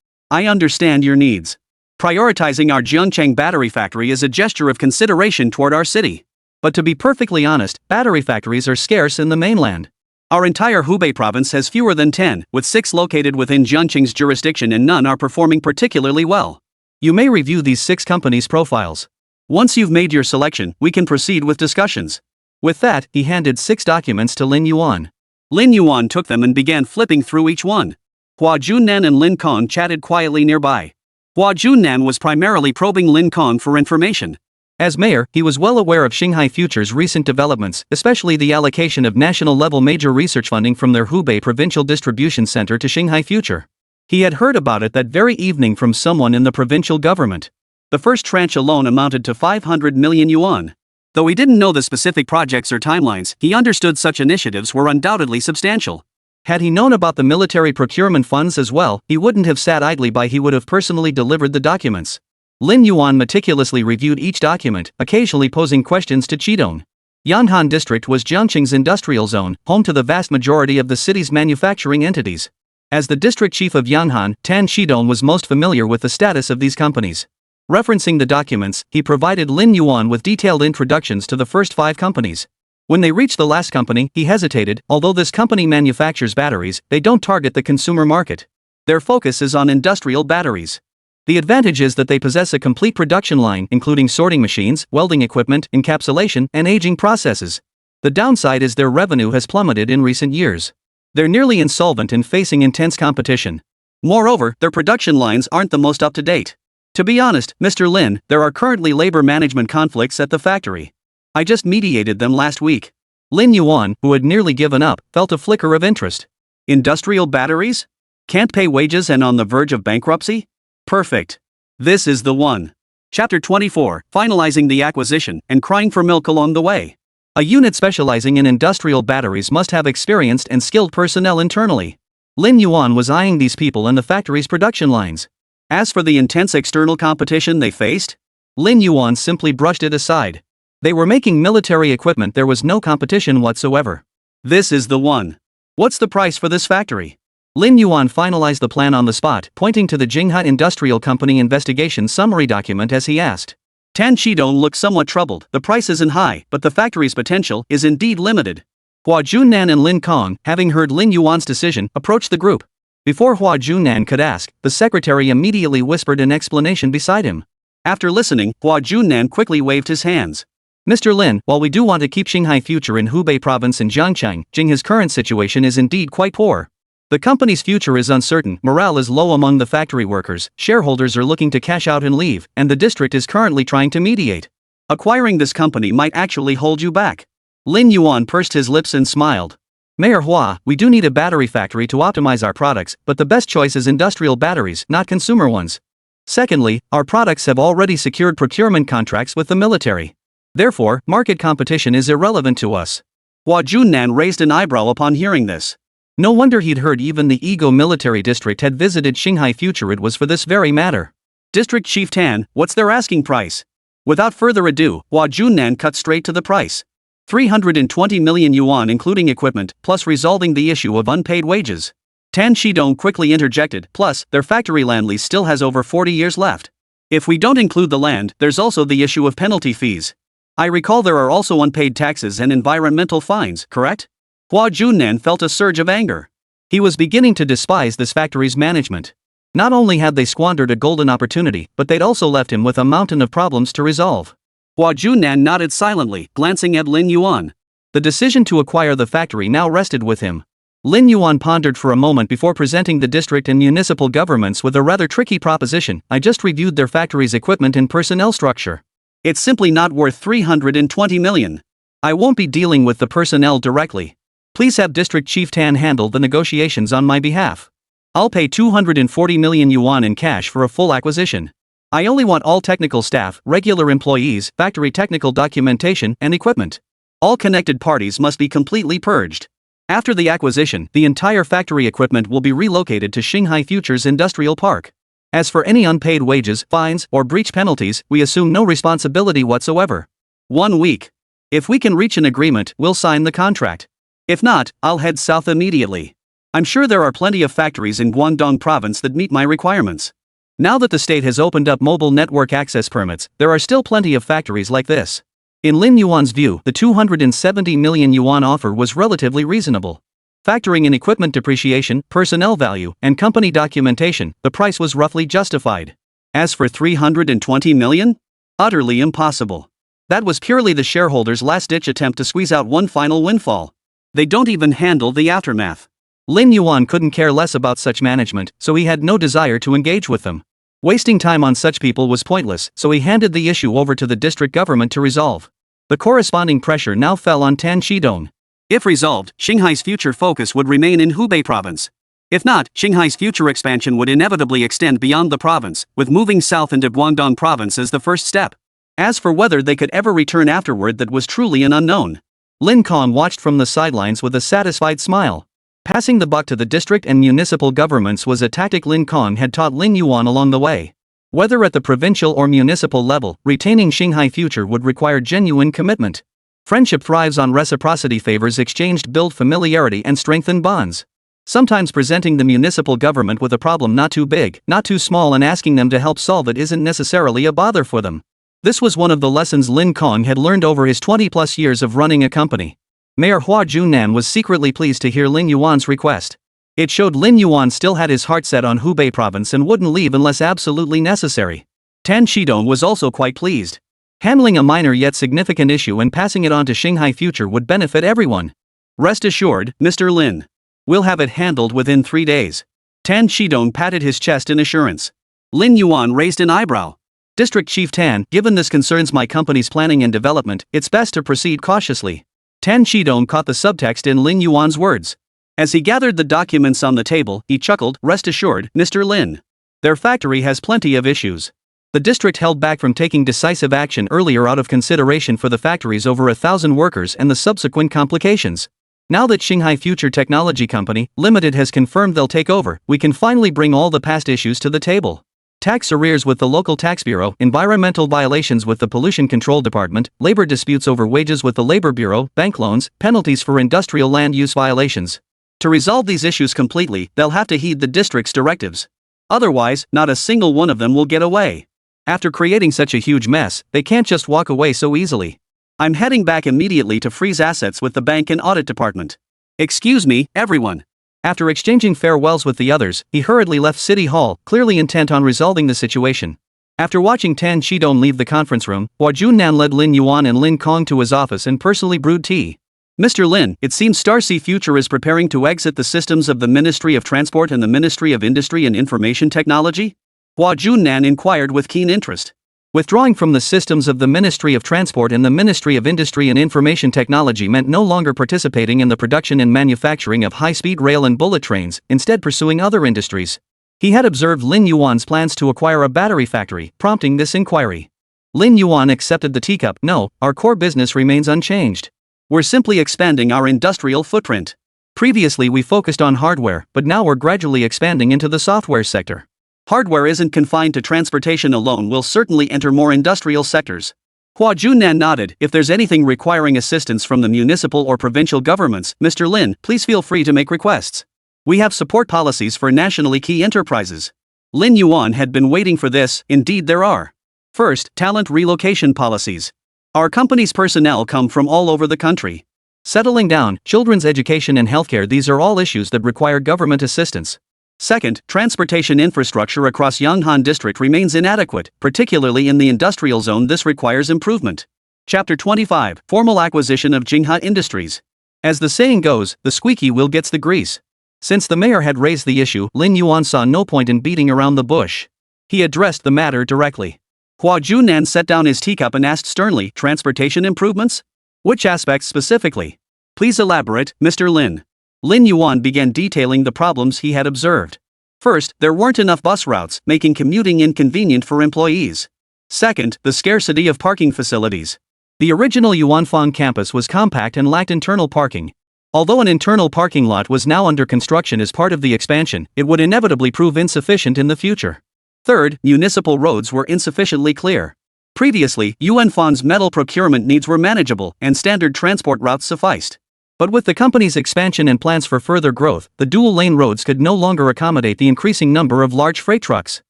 I understand your needs. Prioritizing our Jiangchang battery factory is a gesture of consideration toward our city. But to be perfectly honest, battery factories are scarce in the mainland. Our entire Hubei province has fewer than 10, with 6 located within Jiangchang's jurisdiction and none are performing particularly well. You may review these 6 companies' profiles. Once you've made your selection, we can proceed with discussions. With that, he handed 6 documents to Lin Yuan. Lin Yuan took them and began flipping through each one. Hua Junnan and Lin Kong chatted quietly nearby. Hua Junnan was primarily probing Lin Kong for information. As mayor, he was well aware of Shanghai Future's recent developments, especially the allocation of national-level major research funding from their Hubei Provincial Distribution Center to Shanghai Future. He had heard about it that very evening from someone in the provincial government. The first tranche alone amounted to 500 million yuan. Though he didn't know the specific projects or timelines, he understood such initiatives were undoubtedly substantial. Had he known about the military procurement funds as well, he wouldn't have sat idly by. He would have personally delivered the documents. Lin Yuan meticulously reviewed each document, occasionally posing questions to Qidong. Yanhan District was Jiangcheng's industrial zone, home to the vast majority of the city's manufacturing entities. As the district chief of Yanhan, Tan Shidong was most familiar with the status of these companies. Referencing the documents, he provided Lin Yuan with detailed introductions to the first 5 companies. When they reached the last company, he hesitated. Although this company manufactures batteries, they don't target the consumer market. Their focus is on industrial batteries. The advantage is that they possess a complete production line, including sorting machines, welding equipment, encapsulation, and aging processes. The downside is their revenue has plummeted in recent years. They're nearly insolvent and facing intense competition. Moreover, their production lines aren't the most up-to-date. To be honest, Mr. Lin, there are currently labor management conflicts at the factory. I just mediated them last week. Lin Yuan, who had nearly given up, felt a flicker of interest. Industrial batteries? Can't pay wages and on the verge of bankruptcy? Perfect. This is the one. Chapter 24, Finalizing the Acquisition and Crying for Milk Along the Way. A unit specializing in industrial batteries must have experienced and skilled personnel internally. Lin Yuan was eyeing these people and the factory's production lines. As for the intense external competition they faced, Lin Yuan simply brushed it aside. They were making military equipment, there was no competition whatsoever. This is the one. What's the price for this factory? Lin Yuan finalized the plan on the spot, pointing to the Jinghai Industrial Company investigation summary document as he asked. Tan Shidong looked somewhat troubled. The price isn't high, but the factory's potential is indeed limited. Hua Junnan and Lin Kong, having heard Lin Yuan's decision, approached the group. Before Hua Junnan could ask, the secretary immediately whispered an explanation beside him. After listening, Hua Junnan quickly waved his hands. Mr. Lin, while we do want to keep Xinghai Future in Hubei Province and Jiangchang, Jinghai's current situation is indeed quite poor. The company's future is uncertain, morale is low among the factory workers, shareholders are looking to cash out and leave, and the district is currently trying to mediate. Acquiring this company might actually hold you back. Lin Yuan pursed his lips and smiled. Mayor Hua, we do need a battery factory to optimize our products, but the best choice is industrial batteries, not consumer ones. Secondly, our products have already secured procurement contracts with the military. Therefore, market competition is irrelevant to us. Hua Junnan raised an eyebrow upon hearing this. No wonder he'd heard even the Ego military district had visited Xinghai Future. It was for this very matter. District Chief Tan, what's their asking price? Without further ado, Hua Junnan cut straight to the price. 320 million yuan including equipment, plus resolving the issue of unpaid wages. Tan Shidong quickly interjected, plus, their factory land lease still has over 40 years left. If we don't include the land, there's also the issue of penalty fees. I recall there are also unpaid taxes and environmental fines, correct? Hua Junnan felt a surge of anger. He was beginning to despise this factory's management. Not only had they squandered a golden opportunity, but they'd also left him with a mountain of problems to resolve. Hua Junnan nodded silently, glancing at Lin Yuan. The decision to acquire the factory now rested with him. Lin Yuan pondered for a moment before presenting the district and municipal governments with a rather tricky proposition. I just reviewed their factory's equipment and personnel structure. It's simply not worth 320 million. I won't be dealing with the personnel directly. Please have District Chief Tan handle the negotiations on my behalf. I'll pay 240 million yuan in cash for a full acquisition. I only want all technical staff, regular employees, factory technical documentation, and equipment. All connected parties must be completely purged. After the acquisition, the entire factory equipment will be relocated to Xinghai Future's industrial park. As for any unpaid wages, fines, or breach penalties, we assume no responsibility whatsoever. 1 week. If we can reach an agreement, we'll sign the contract. If not, I'll head south immediately. I'm sure there are plenty of factories in Guangdong province that meet my requirements. Now that the state has opened up mobile network access permits, there are still plenty of factories like this. In Lin Yuan's view, the 270 million yuan offer was relatively reasonable. Factoring in equipment depreciation, personnel value, and company documentation, the price was roughly justified. As for 320 million? Utterly impossible. That was purely the shareholders' last-ditch attempt to squeeze out one final windfall. They don't even handle the aftermath. Lin Yuan couldn't care less about such management, so he had no desire to engage with them. Wasting time on such people was pointless, so he handed the issue over to the district government to resolve. The corresponding pressure now fell on Tan Shidong. If resolved, Xinghai's future focus would remain in Hubei province. If not, Xinghai's future expansion would inevitably extend beyond the province, with moving south into Guangdong province as the first step. As for whether they could ever return afterward, that was truly an unknown. Lin Kong watched from the sidelines with a satisfied smile. Passing the buck to the district and municipal governments was a tactic Lin Kong had taught Lin Yuan along the way. Whether at the provincial or municipal level, retaining Xinghai Future would require genuine commitment. Friendship thrives on reciprocity, favors exchanged build familiarity and strengthen bonds. Sometimes presenting the municipal government with a problem not too big, not too small, and asking them to help solve it isn't necessarily a bother for them. This was one of the lessons Lin Kong had learned over his 20-plus years of running a company. Mayor Hua Junnan was secretly pleased to hear Lin Yuan's request. It showed Lin Yuan still had his heart set on Hubei province and wouldn't leave unless absolutely necessary. Tan Shidong was also quite pleased. Handling a minor yet significant issue and passing it on to Shanghai Future would benefit everyone. Rest assured, Mr. Lin. We'll have it handled within 3 days. Tan Shidong patted his chest in assurance. Lin Yuan raised an eyebrow. District Chief Tan, given this concerns my company's planning and development, it's best to proceed cautiously. Tan Shidong caught the subtext in Lin Yuan's words. As he gathered the documents on the table, he chuckled, rest assured, Mr. Lin. Their factory has plenty of issues. The district held back from taking decisive action earlier out of consideration for the factory's over 1,000 workers and the subsequent complications. Now that Shanghai Future Technology Company, Limited has confirmed they'll take over, we can finally bring all the past issues to the table. Tax arrears with the local tax bureau, environmental violations with the pollution control department, labor disputes over wages with the labor bureau, bank loans, penalties for industrial land use violations. To resolve these issues completely, they'll have to heed the district's directives. Otherwise, not a single one of them will get away. After creating such a huge mess, they can't just walk away so easily. I'm heading back immediately to freeze assets with the bank and audit department. Excuse me, everyone. After exchanging farewells with the others, he hurriedly left City Hall, clearly intent on resolving the situation. After watching Tan Shidong leave the conference room, Hua Junnan led Lin Yuan and Lin Kong to his office and personally brewed tea. Mr. Lin, it seems Starcy Future is preparing to exit the systems of the Ministry of Transport and the Ministry of Industry and Information Technology? Hua Junnan inquired with keen interest. Withdrawing from the systems of the Ministry of Transport and the Ministry of Industry and Information Technology meant no longer participating in the production and manufacturing of high-speed rail and bullet trains, instead pursuing other industries. He had observed Lin Yuan's plans to acquire a battery factory, prompting this inquiry. Lin Yuan accepted the teacup. No, our core business remains unchanged. We're simply expanding our industrial footprint. Previously we focused on hardware, but now we're gradually expanding into the software sector. Hardware isn't confined to transportation alone, will certainly enter more industrial sectors. Hua Junnan nodded. If there's anything requiring assistance from the municipal or provincial governments, Mr. Lin, please feel free to make requests. We have support policies for nationally key enterprises. Lin Yuan had been waiting for this. Indeed there are. First, talent relocation policies. Our company's personnel come from all over the country. Settling down, children's education and healthcare, these are all issues that require government assistance. Second, transportation infrastructure across Yonghan District remains inadequate, particularly in the industrial zone. This requires improvement. Chapter 25, Formal Acquisition of Jinghua Industries. As the saying goes, the squeaky wheel gets the grease. Since the mayor had raised the issue, Lin Yuan saw no point in beating around the bush. He addressed the matter directly. Hua Junnan set down his teacup and asked sternly, transportation improvements? Which aspects specifically? Please elaborate, Mr. Lin. Lin Yuan began detailing the problems he had observed. First, there weren't enough bus routes, making commuting inconvenient for employees. Second, the scarcity of parking facilities. The original Yuanfang campus was compact and lacked internal parking. Although an internal parking lot was now under construction as part of the expansion, it would inevitably prove insufficient in the future. Third, municipal roads were insufficiently clear. Previously, Yuanfang's metal procurement needs were manageable, and standard transport routes sufficed. But with the company's expansion and plans for further growth, the dual-lane roads could no longer accommodate the increasing number of large freight trucks.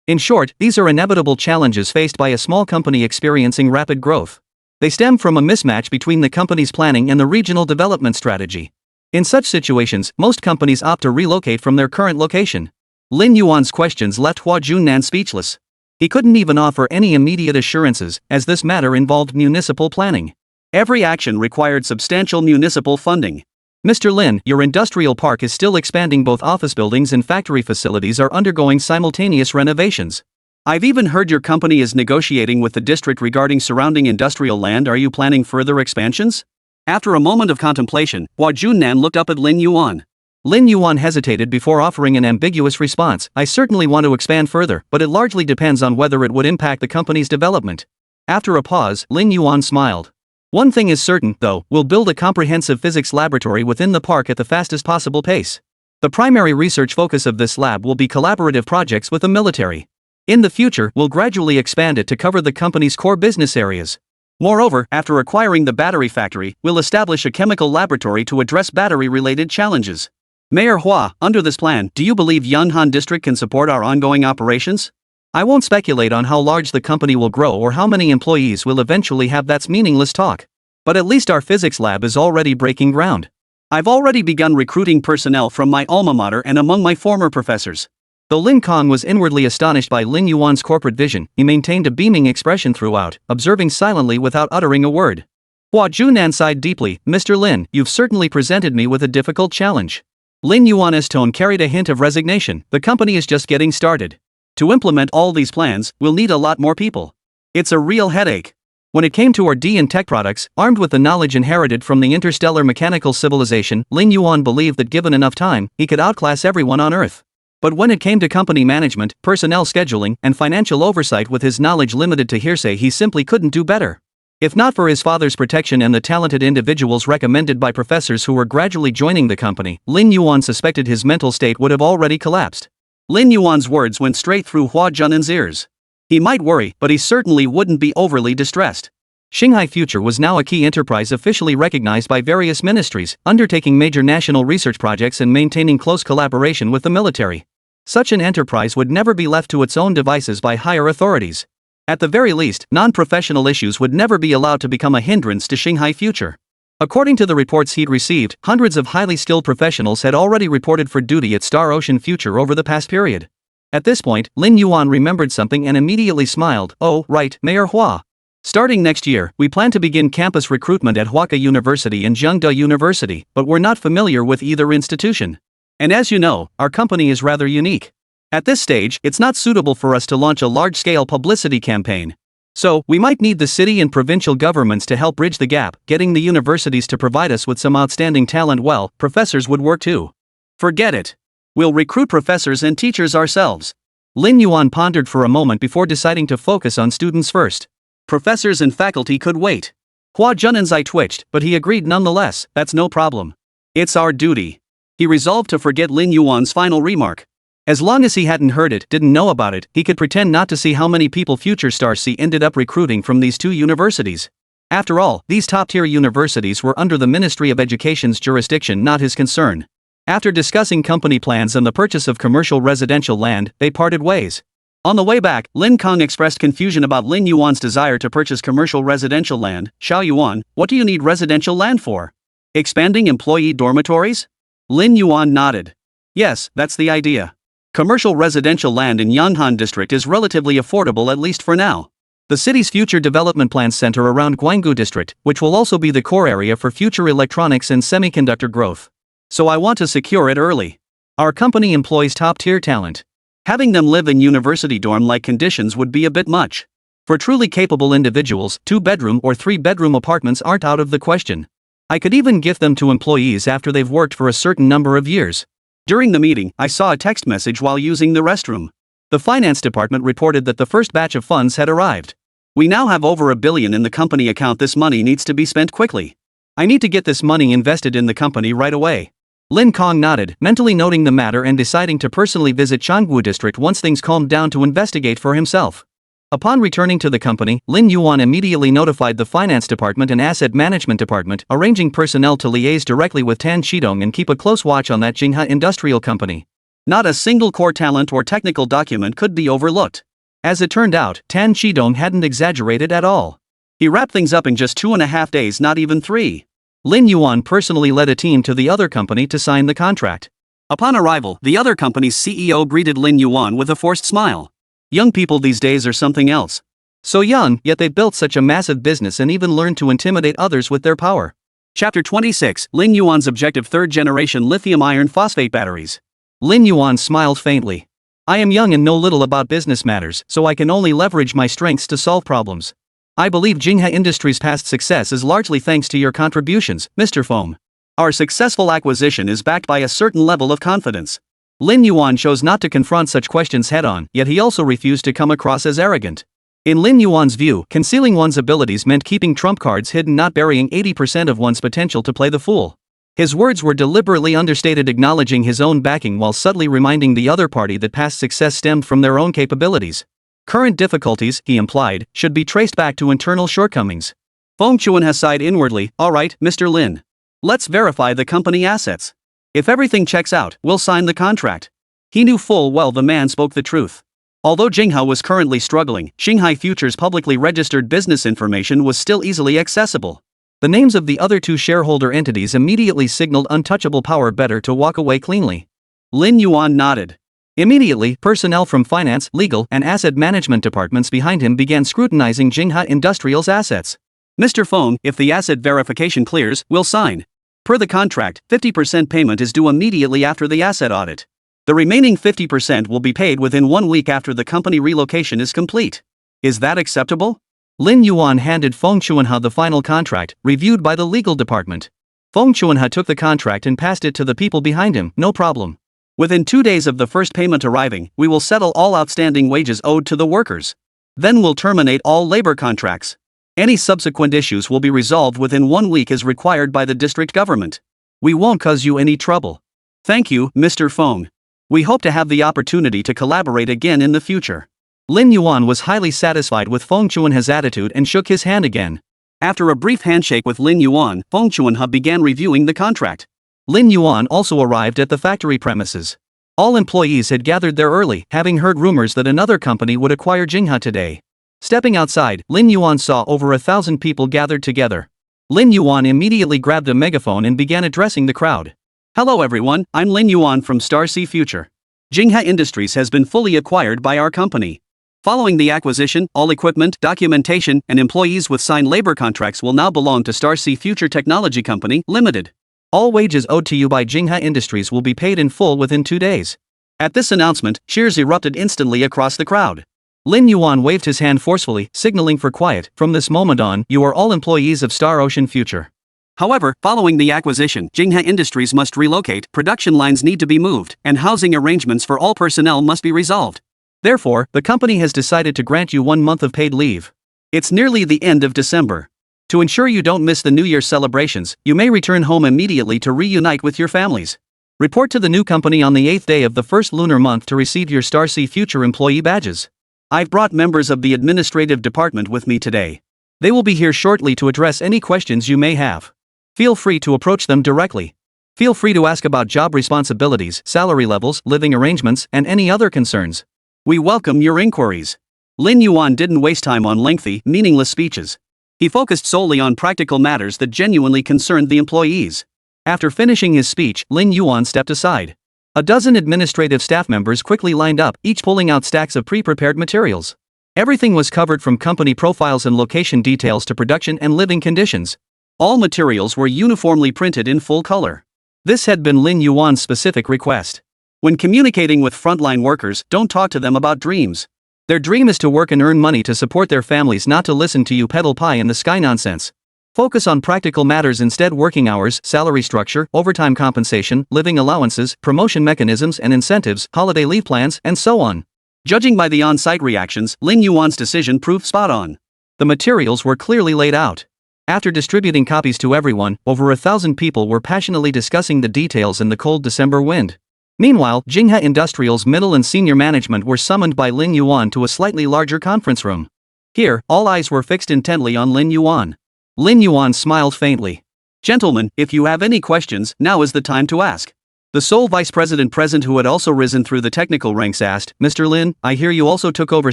In short, these are inevitable challenges faced by a small company experiencing rapid growth. They stem from a mismatch between the company's planning and the regional development strategy. In such situations, most companies opt to relocate from their current location. Lin Yuan's questions left Hua Junnan speechless. He couldn't even offer any immediate assurances, as this matter involved municipal planning. Every action required substantial municipal funding. Mr. Lin, your industrial park is still expanding. Both office buildings and factory facilities are undergoing simultaneous renovations. I've even heard your company is negotiating with the district regarding surrounding industrial land. Are you planning further expansions? After a moment of contemplation, Hua Junnan looked up at Lin Yuan. Lin Yuan hesitated before offering an ambiguous response. I certainly want to expand further, but it largely depends on whether it would impact the company's development. After a pause, Lin Yuan smiled. One thing is certain, though, we'll build a comprehensive physics laboratory within the park at the fastest possible pace. The primary research focus of this lab will be collaborative projects with the military. In the future, we'll gradually expand it to cover the company's core business areas. Moreover, after acquiring the battery factory, we'll establish a chemical laboratory to address battery-related challenges. Mayor Hua, under this plan, do you believe Yonghan District can support our ongoing operations? I won't speculate on how large the company will grow or how many employees will eventually have. That's meaningless talk. But at least our physics lab is already breaking ground. I've already begun recruiting personnel from my alma mater and among my former professors. Though Lin Kong was inwardly astonished by Lin Yuan's corporate vision, he maintained a beaming expression throughout, observing silently without uttering a word. Hua Junan sighed deeply. Mr. Lin, you've certainly presented me with a difficult challenge. Lin Yuan's tone carried a hint of resignation. The company is just getting started. To implement all these plans, we'll need a lot more people. It's a real headache. When it came to R&D and tech products, armed with the knowledge inherited from the interstellar mechanical civilization, Lin Yuan believed that given enough time, he could outclass everyone on Earth. But when it came to company management, personnel scheduling, and financial oversight, with his knowledge limited to hearsay, he simply couldn't do better. If not for his father's protection and the talented individuals recommended by professors who were gradually joining the company, Lin Yuan suspected his mental state would have already collapsed. Lin Yuan's words went straight through Hua Junan's ears. He might worry, but he certainly wouldn't be overly distressed. Shanghai Future was now a key enterprise officially recognized by various ministries, undertaking major national research projects and maintaining close collaboration with the military. Such an enterprise would never be left to its own devices by higher authorities. At the very least, non-professional issues would never be allowed to become a hindrance to Shanghai Future. According to the reports he'd received, hundreds of highly skilled professionals had already reported for duty at Star Ocean Future over the past period. At this point, Lin Yuan remembered something and immediately smiled. Oh, right, Mayor Hua. Starting next year, we plan to begin campus recruitment at Huaca University and Zhengde University, but we're not familiar with either institution. And as you know, our company is rather unique. At this stage, it's not suitable for us to launch a large-scale publicity campaign. So, we might need the city and provincial governments to help bridge the gap. Getting the universities to provide us with some outstanding talent, well, professors would work too. Forget it. We'll recruit professors and teachers ourselves. Lin Yuan pondered for a moment before deciding to focus on students first. Professors and faculty could wait. Hua Junan's eye twitched, but he agreed nonetheless. That's no problem. It's our duty. He resolved to forget Lin Yuan's final remark. As long as he hadn't heard it, didn't know about it, he could pretend not to see how many people Future Star C ended up recruiting from these two universities. After all, these top-tier universities were under the Ministry of Education's jurisdiction, not his concern. After discussing company plans and the purchase of commercial residential land, they parted ways. On the way back, Lin Kong expressed confusion about Lin Yuan's desire to purchase commercial residential land. Xiao Yuan, what do you need residential land for? Expanding employee dormitories? Lin Yuan nodded. Yes, that's the idea. Commercial residential land in Yanghan District is relatively affordable, at least for now. The city's future development plans center around Guanggu District, which will also be the core area for future electronics and semiconductor growth. So I want to secure it early. Our company employs top-tier talent. Having them live in university dorm-like conditions would be a bit much. For truly capable individuals, 2-bedroom or 3-bedroom apartments aren't out of the question. I could even gift them to employees after they've worked for a certain number of years. During the meeting, I saw a text message while using the restroom. The finance department reported that the first batch of funds had arrived. We now have over $1 billion in the company account. This money needs to be spent quickly. I need to get this money invested in the company right away. Lin Kong nodded, mentally noting the matter and deciding to personally visit Changwu District once things calmed down to investigate for himself. Upon returning to the company, Lin Yuan immediately notified the finance department and asset management department, arranging personnel to liaise directly with Tan Qidong and keep a close watch on that Jingha industrial company. Not a single core talent or technical document could be overlooked. As it turned out, Tan Qidong hadn't exaggerated at all. He wrapped things up in just 2.5 days, not even 3. Lin Yuan personally led a team to the other company to sign the contract. Upon arrival, the other company's CEO greeted Lin Yuan with a forced smile. Young people these days are something else. So young, yet they built such a massive business and even learned to intimidate others with their power. Chapter 26, Lin Yuan's objective: 3rd-generation lithium iron phosphate batteries. Lin Yuan smiled faintly. I am young and know little about business matters, so I can only leverage my strengths to solve problems. I believe Jingha Industries' past success is largely thanks to your contributions, Mr. Foam. Our successful acquisition is backed by a certain level of confidence. Lin Yuan chose not to confront such questions head-on, yet he also refused to come across as arrogant. In Lin Yuan's view, concealing one's abilities meant keeping trump cards hidden, not burying 80% of one's potential to play the fool. His words were deliberately understated, acknowledging his own backing while subtly reminding the other party that past success stemmed from their own capabilities. Current difficulties, he implied, should be traced back to internal shortcomings. Feng Chuan has sighed inwardly. All right, Mr. Lin. Let's verify the company assets. If everything checks out, we'll sign the contract. He knew full well the man spoke the truth. Although Jinghua was currently struggling, Shanghai Future's publicly registered business information was still easily accessible. The names of the other two shareholder entities immediately signaled untouchable power, better to walk away cleanly. Lin Yuan nodded. Immediately, personnel from finance, legal, and asset management departments behind him began scrutinizing Jinghua Industrial's assets. Mr. Feng, if the asset verification clears, we'll sign. Per the contract, 50% payment is due immediately after the asset audit. The remaining 50% will be paid within 1 week after the company relocation is complete. Is that acceptable? Lin Yuan handed Feng Chuanha the final contract, reviewed by the legal department. Feng Chuanha took the contract and passed it to the people behind him. No problem. Within 2 days of the first payment arriving, we will settle all outstanding wages owed to the workers. Then we'll terminate all labor contracts. Any subsequent issues will be resolved within 1 week as required by the district government. We won't cause you any trouble. Thank you, Mr. Feng. We hope to have the opportunity to collaborate again in the future. Lin Yuan was highly satisfied with Feng Chuanha's attitude and shook his hand again. After a brief handshake with Lin Yuan, Feng Chuanha began reviewing the contract. Lin Yuan also arrived at the factory premises. All employees had gathered there early, having heard rumors that another company would acquire Jinghua today. Stepping outside, Lin Yuan saw over 1,000 people gathered together. Lin Yuan immediately grabbed a megaphone and began addressing the crowd. Hello everyone, I'm Lin Yuan from Star Sea Future. Jinghua Industries has been fully acquired by our company. Following the acquisition, all equipment, documentation, and employees with signed labor contracts will now belong to Star Sea Future Technology Company, Limited. All wages owed to you by Jinghua Industries will be paid in full within 2 days. At this announcement, cheers erupted instantly across the crowd. Lin Yuan waved his hand forcefully, signaling for quiet. From this moment on, you are all employees of Star Ocean Future. However, following the acquisition, Jinghua Industries must relocate, production lines need to be moved, and housing arrangements for all personnel must be resolved. Therefore, the company has decided to grant you 1 month of paid leave. It's nearly the end of December. To ensure you don't miss the New Year celebrations, you may return home immediately to reunite with your families. Report to the new company on the 8th day of the first lunar month to receive your Star Sea Future employee badges. I've brought members of the administrative department with me today. They will be here shortly to address any questions you may have. Feel free to approach them directly. Feel free to ask about job responsibilities, salary levels, living arrangements, and any other concerns. We welcome your inquiries. Lin Yuan didn't waste time on lengthy, meaningless speeches. He focused solely on practical matters that genuinely concerned the employees. After finishing his speech, Lin Yuan stepped aside. A dozen administrative staff members quickly lined up, each pulling out stacks of pre-prepared materials. Everything was covered from company profiles and location details to production and living conditions. All materials were uniformly printed in full color. This had been Lin Yuan's specific request. When communicating with frontline workers, don't talk to them about dreams. Their dream is to work and earn money to support their families, not to listen to you peddle pie in the sky nonsense. Focus on practical matters instead: working hours, salary structure, overtime compensation, living allowances, promotion mechanisms and incentives, holiday leave plans, and so on. Judging by the on-site reactions, Lin Yuan's decision proved spot on. The materials were clearly laid out. After distributing copies to everyone, over 1,000 people were passionately discussing the details in the cold December wind. Meanwhile, Jinghua Industrial's middle and senior management were summoned by Lin Yuan to a slightly larger conference room. Here, all eyes were fixed intently on Lin Yuan. Lin Yuan smiled faintly. Gentlemen, if you have any questions, now is the time to ask. The sole vice president present, who had also risen through the technical ranks, asked, Mr. Lin, I hear you also took over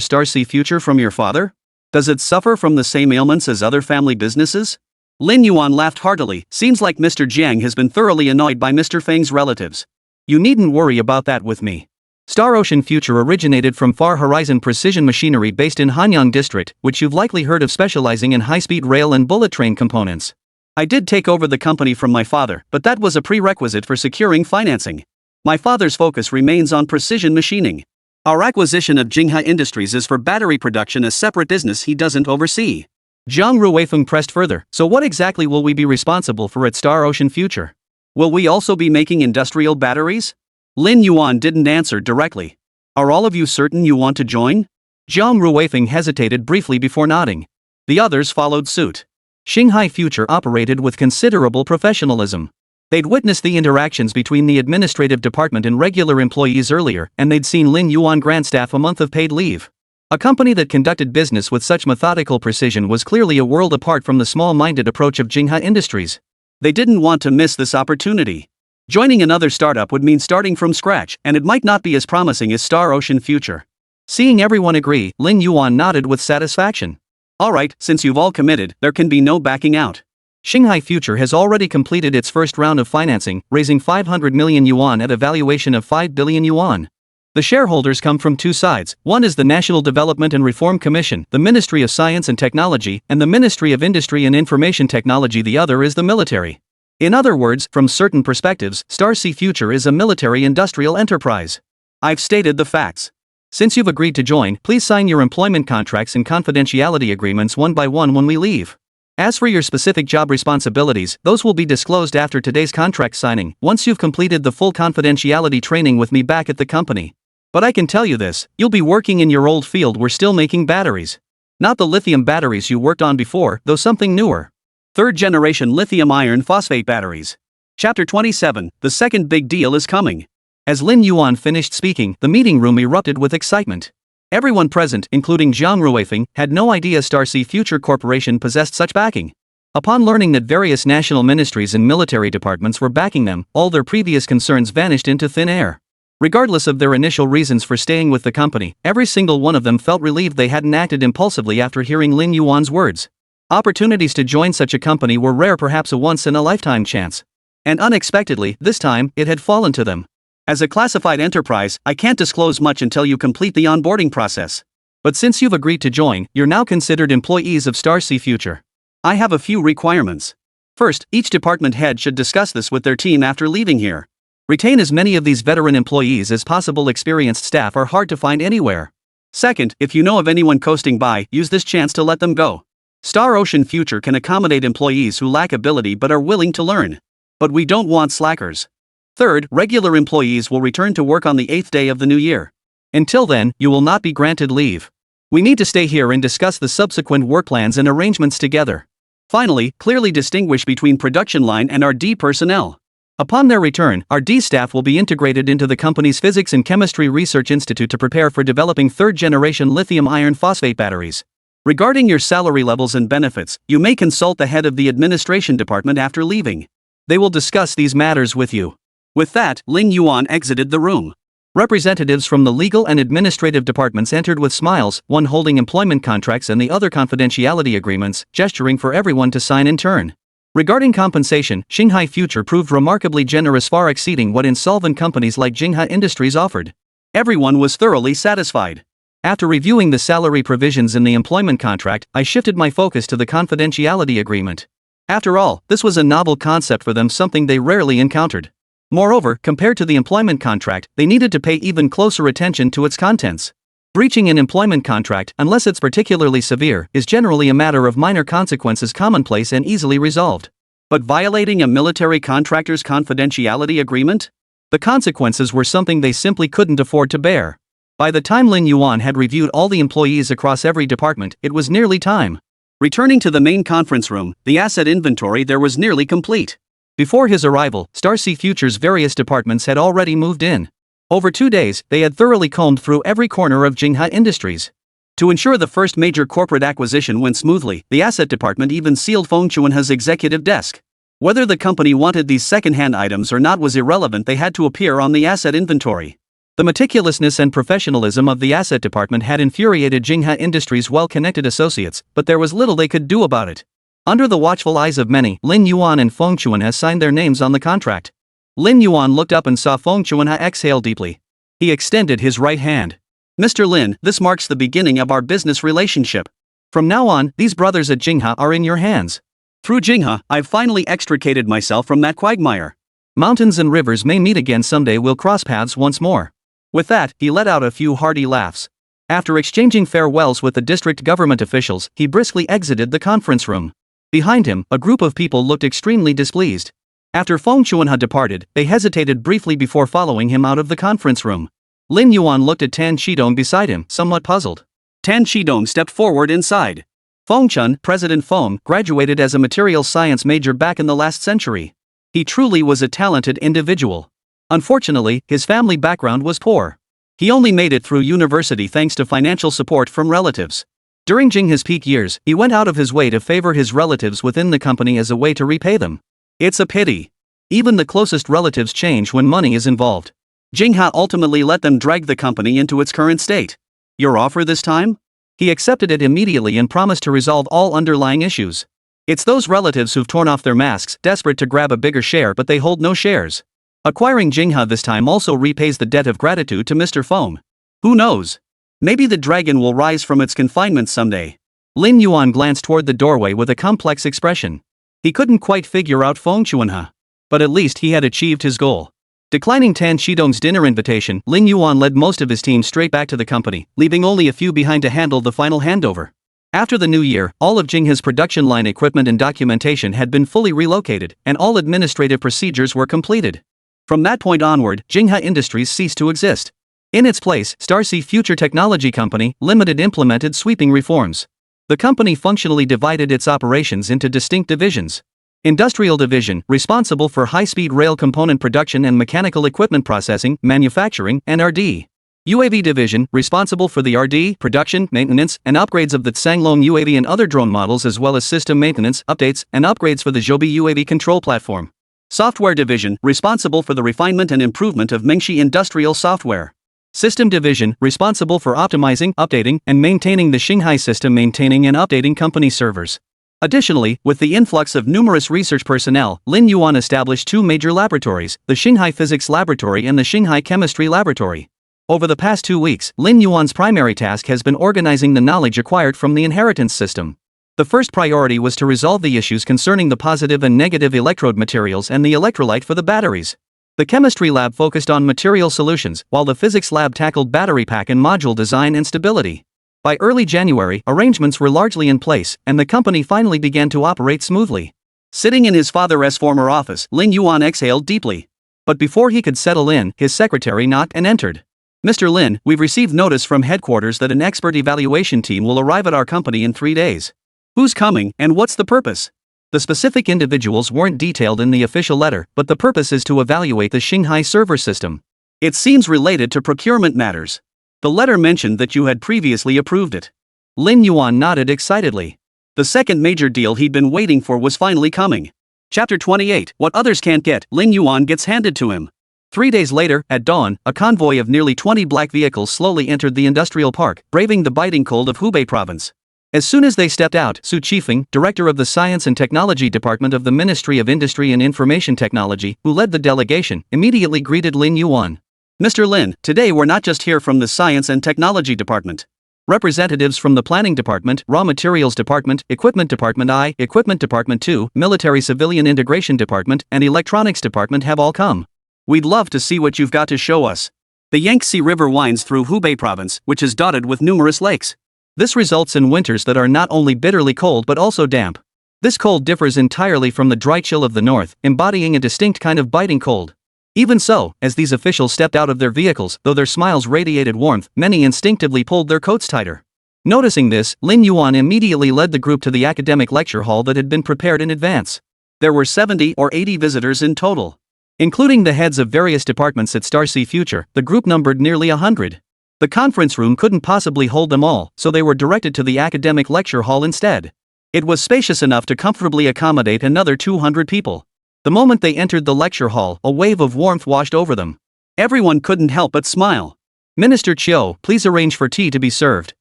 Star Sea Future from your father? Does it suffer from the same ailments as other family businesses? Lin Yuan laughed heartily. Seems like Mr. Jiang has been thoroughly annoyed by Mr. Feng's relatives. You needn't worry about that with me. Star Ocean Future originated from Far Horizon Precision Machinery based in Hanyang District, which you've likely heard of, specializing in high-speed rail and bullet train components. I did take over the company from my father, but that was a prerequisite for securing financing. My father's focus remains on precision machining. Our acquisition of Jinghua Industries is for battery production, a separate business he doesn't oversee. Zhang Ruifeng pressed further. So what exactly will we be responsible for at Star Ocean Future? Will we also be making industrial batteries? Lin Yuan didn't answer directly. Are all of you certain you want to join? Zhang Ruifeng hesitated briefly before nodding. The others followed suit. Shanghai Future operated with considerable professionalism. They'd witnessed the interactions between the administrative department and regular employees earlier, and they'd seen Lin Yuan grant staff a month of paid leave. A company that conducted business with such methodical precision was clearly a world apart from the small-minded approach of Jinghua Industries. They didn't want to miss this opportunity. Joining another startup would mean starting from scratch, and it might not be as promising as Star Ocean Future. Seeing everyone agree, Lin Yuan nodded with satisfaction. Alright, since you've all committed, there can be no backing out. Shanghai Future has already completed its first round of financing, raising 500 million yuan at a valuation of 5 billion yuan. The shareholders come from two sides. One is the National Development and Reform Commission, the Ministry of Science and Technology, and the Ministry of Industry and Information Technology. The other is the military. In other words, from certain perspectives, Star Sea Future is a military-industrial enterprise. I've stated the facts. Since you've agreed to join, please sign your employment contracts and confidentiality agreements one by one when we leave. As for your specific job responsibilities, those will be disclosed after today's contract signing, once you've completed the full confidentiality training with me back at the company. But I can tell you this, you'll be working in your old field. We're still making batteries. Not the lithium batteries you worked on before, though something newer. Third generation lithium iron phosphate batteries. Chapter 27, the second big deal is coming. As Lin Yuan finished speaking, the meeting room erupted with excitement. Everyone present, including Zhang Ruifeng, had no idea Star Sea Future Corporation possessed such backing. Upon learning that various national ministries and military departments were backing them, all their previous concerns vanished into thin air. Regardless of their initial reasons for staying with the company, every single one of them felt relieved they hadn't acted impulsively after hearing Lin Yuan's words. Opportunities to join such a company were rare, perhaps a once-in-a-lifetime chance. And unexpectedly, this time, it had fallen to them. As a classified enterprise, I can't disclose much until you complete the onboarding process. But since you've agreed to join, you're now considered employees of Star Sea Future. I have a few requirements. First, each department head should discuss this with their team after leaving here. Retain as many of these veteran employees as possible. Experienced staff are hard to find anywhere. Second, if you know of anyone coasting by, use this chance to let them go. Star Ocean Future can accommodate employees who lack ability but are willing to learn. But we don't want slackers. Third, regular employees will return to work on the 8th day of the new year. Until then, you will not be granted leave. We need to stay here and discuss the subsequent work plans and arrangements together. Finally, clearly distinguish between production line and R&D personnel. Upon their return, R&D staff will be integrated into the company's Physics and Chemistry Research Institute to prepare for developing third-generation lithium iron phosphate batteries. Regarding your salary levels and benefits, you may consult the head of the administration department after leaving. They will discuss these matters with you. With that, Lin Yuan exited the room. Representatives from the legal and administrative departments entered with smiles, one holding employment contracts and the other confidentiality agreements, gesturing for everyone to sign in turn. Regarding compensation, Shanghai Future proved remarkably generous, far exceeding what insolvent companies like Jinghua Industries offered. Everyone was thoroughly satisfied. After reviewing the salary provisions in the employment contract, I shifted my focus to the confidentiality agreement. After all, this was a novel concept for them, something they rarely encountered. Moreover, compared to the employment contract, they needed to pay even closer attention to its contents. Breaching an employment contract, unless it's particularly severe, is generally a matter of minor consequences, commonplace and easily resolved. But violating a military contractor's confidentiality agreement? The consequences were something they simply couldn't afford to bear. By the time Lin Yuan had reviewed all the employees across every department, it was nearly time. Returning to the main conference room, the asset inventory there was nearly complete. Before his arrival, Star Sea Future's various departments had already moved in. Over 2 days, they had thoroughly combed through every corner of Jinghua Industries. To ensure the first major corporate acquisition went smoothly, the asset department even sealed Feng Chuan's executive desk. Whether the company wanted these second-hand items or not was irrelevant, they had to appear on the asset inventory. The meticulousness and professionalism of the asset department had infuriated Jinghua Industries' well-connected associates, but there was little they could do about it. Under the watchful eyes of many, Lin Yuan and Feng Chuan signed their names on the contract. Lin Yuan looked up and saw Feng Chuan exhale deeply. He extended his right hand. Mr. Lin, this marks the beginning of our business relationship. From now on, these brothers at Jinghua are in your hands. Through Jinghua, I've finally extricated myself from that quagmire. Mountains and rivers may meet again someday, we'll cross paths once more. With that, he let out a few hearty laughs. After exchanging farewells with the district government officials, he briskly exited the conference room. Behind him, a group of people looked extremely displeased. After Feng Chuan had departed, they hesitated briefly before following him out of the conference room. Lin Yuan looked at Tan Shidong beside him, somewhat puzzled. Tan Shidong stepped forward inside. Feng Chun, President Feng, graduated as a materials science major back in the last century. He truly was a talented individual. Unfortunately, his family background was poor. He only made it through university thanks to financial support from relatives. During Jingha's peak years, he went out of his way to favor his relatives within the company as a way to repay them. It's a pity. Even the closest relatives change when money is involved. Jinghua ultimately let them drag the company into its current state. Your offer this time? He accepted it immediately and promised to resolve all underlying issues. It's those relatives who've torn off their masks, desperate to grab a bigger share but they hold no shares. Acquiring Jingha this time also repays the debt of gratitude to Mr. Feng. Who knows? Maybe the dragon will rise from its confinement someday. Lin Yuan glanced toward the doorway with a complex expression. He couldn't quite figure out Feng Chuanhe. But at least he had achieved his goal. Declining Tan Shidong's dinner invitation, Lin Yuan led most of his team straight back to the company, leaving only a few behind to handle the final handover. After the new year, all of Jingha's production line equipment and documentation had been fully relocated, and all administrative procedures were completed. From that point onward, Jingha Industries ceased to exist. In its place, Starsea Future Technology Company Limited implemented sweeping reforms. The company functionally divided its operations into distinct divisions. Industrial Division, responsible for high-speed rail component production and mechanical equipment processing, manufacturing, and R&D. UAV Division, responsible for the R&D, production, maintenance, and upgrades of the Tsanglong UAV and other drone models as well as system maintenance, updates, and upgrades for the Zhoubi UAV control platform. Software Division, responsible for the refinement and improvement of Mengxi industrial software. System Division, responsible for optimizing, updating, and maintaining the Xinghai system, maintaining and updating company servers. Additionally, with the influx of numerous research personnel, Lin Yuan established two major laboratories, the Xinghai Physics Laboratory and the Xinghai Chemistry Laboratory. Over the past 2 weeks, Lin Yuan's primary task has been organizing the knowledge acquired from the inheritance system. The first priority was to resolve the issues concerning the positive and negative electrode materials and the electrolyte for the batteries. The chemistry lab focused on material solutions, while the physics lab tackled battery pack and module design and stability. By early January, arrangements were largely in place, and the company finally began to operate smoothly. Sitting in his father's former office, Lin Yuan exhaled deeply. But before he could settle in, his secretary knocked and entered. Mr. Lin, we've received notice from headquarters that an expert evaluation team will arrive at our company in 3 days. Who's coming, and what's the purpose? The specific individuals weren't detailed in the official letter, but the purpose is to evaluate the Xinghai server system. It seems related to procurement matters. The letter mentioned that you had previously approved it. Lin Yuan nodded excitedly. The second major deal he'd been waiting for was finally coming. Chapter 28, What Others Can't Get, Lin Yuan gets handed to him. 3 days later, at dawn, a convoy of nearly 20 black vehicles slowly entered the industrial park, braving the biting cold of Hubei province. As soon as they stepped out, Su Qifeng, director of the Science and Technology Department of the Ministry of Industry and Information Technology, who led the delegation, immediately greeted Lin Yuan. Mr. Lin, today we're not just here from the Science and Technology Department. Representatives from the Planning Department, Raw Materials Department, Equipment Department I, Equipment Department II, Military Civilian Integration Department, and Electronics Department have all come. We'd love to see what you've got to show us. The Yangtze River winds through Hubei province, which is dotted with numerous lakes. This results in winters that are not only bitterly cold but also damp. This cold differs entirely from the dry chill of the north, embodying a distinct kind of biting cold. Even so, as these officials stepped out of their vehicles, though their smiles radiated warmth, many instinctively pulled their coats tighter. Noticing this, Lin Yuan immediately led the group to the academic lecture hall that had been prepared in advance. There were 70 or 80 visitors in total. Including the heads of various departments at Starsea Future, the group numbered nearly 100. The conference room couldn't possibly hold them all, so they were directed to the academic lecture hall instead. It was spacious enough to comfortably accommodate another 200 people. The moment they entered the lecture hall, a wave of warmth washed over them. Everyone couldn't help but smile. Minister Qiu, please arrange for tea to be served.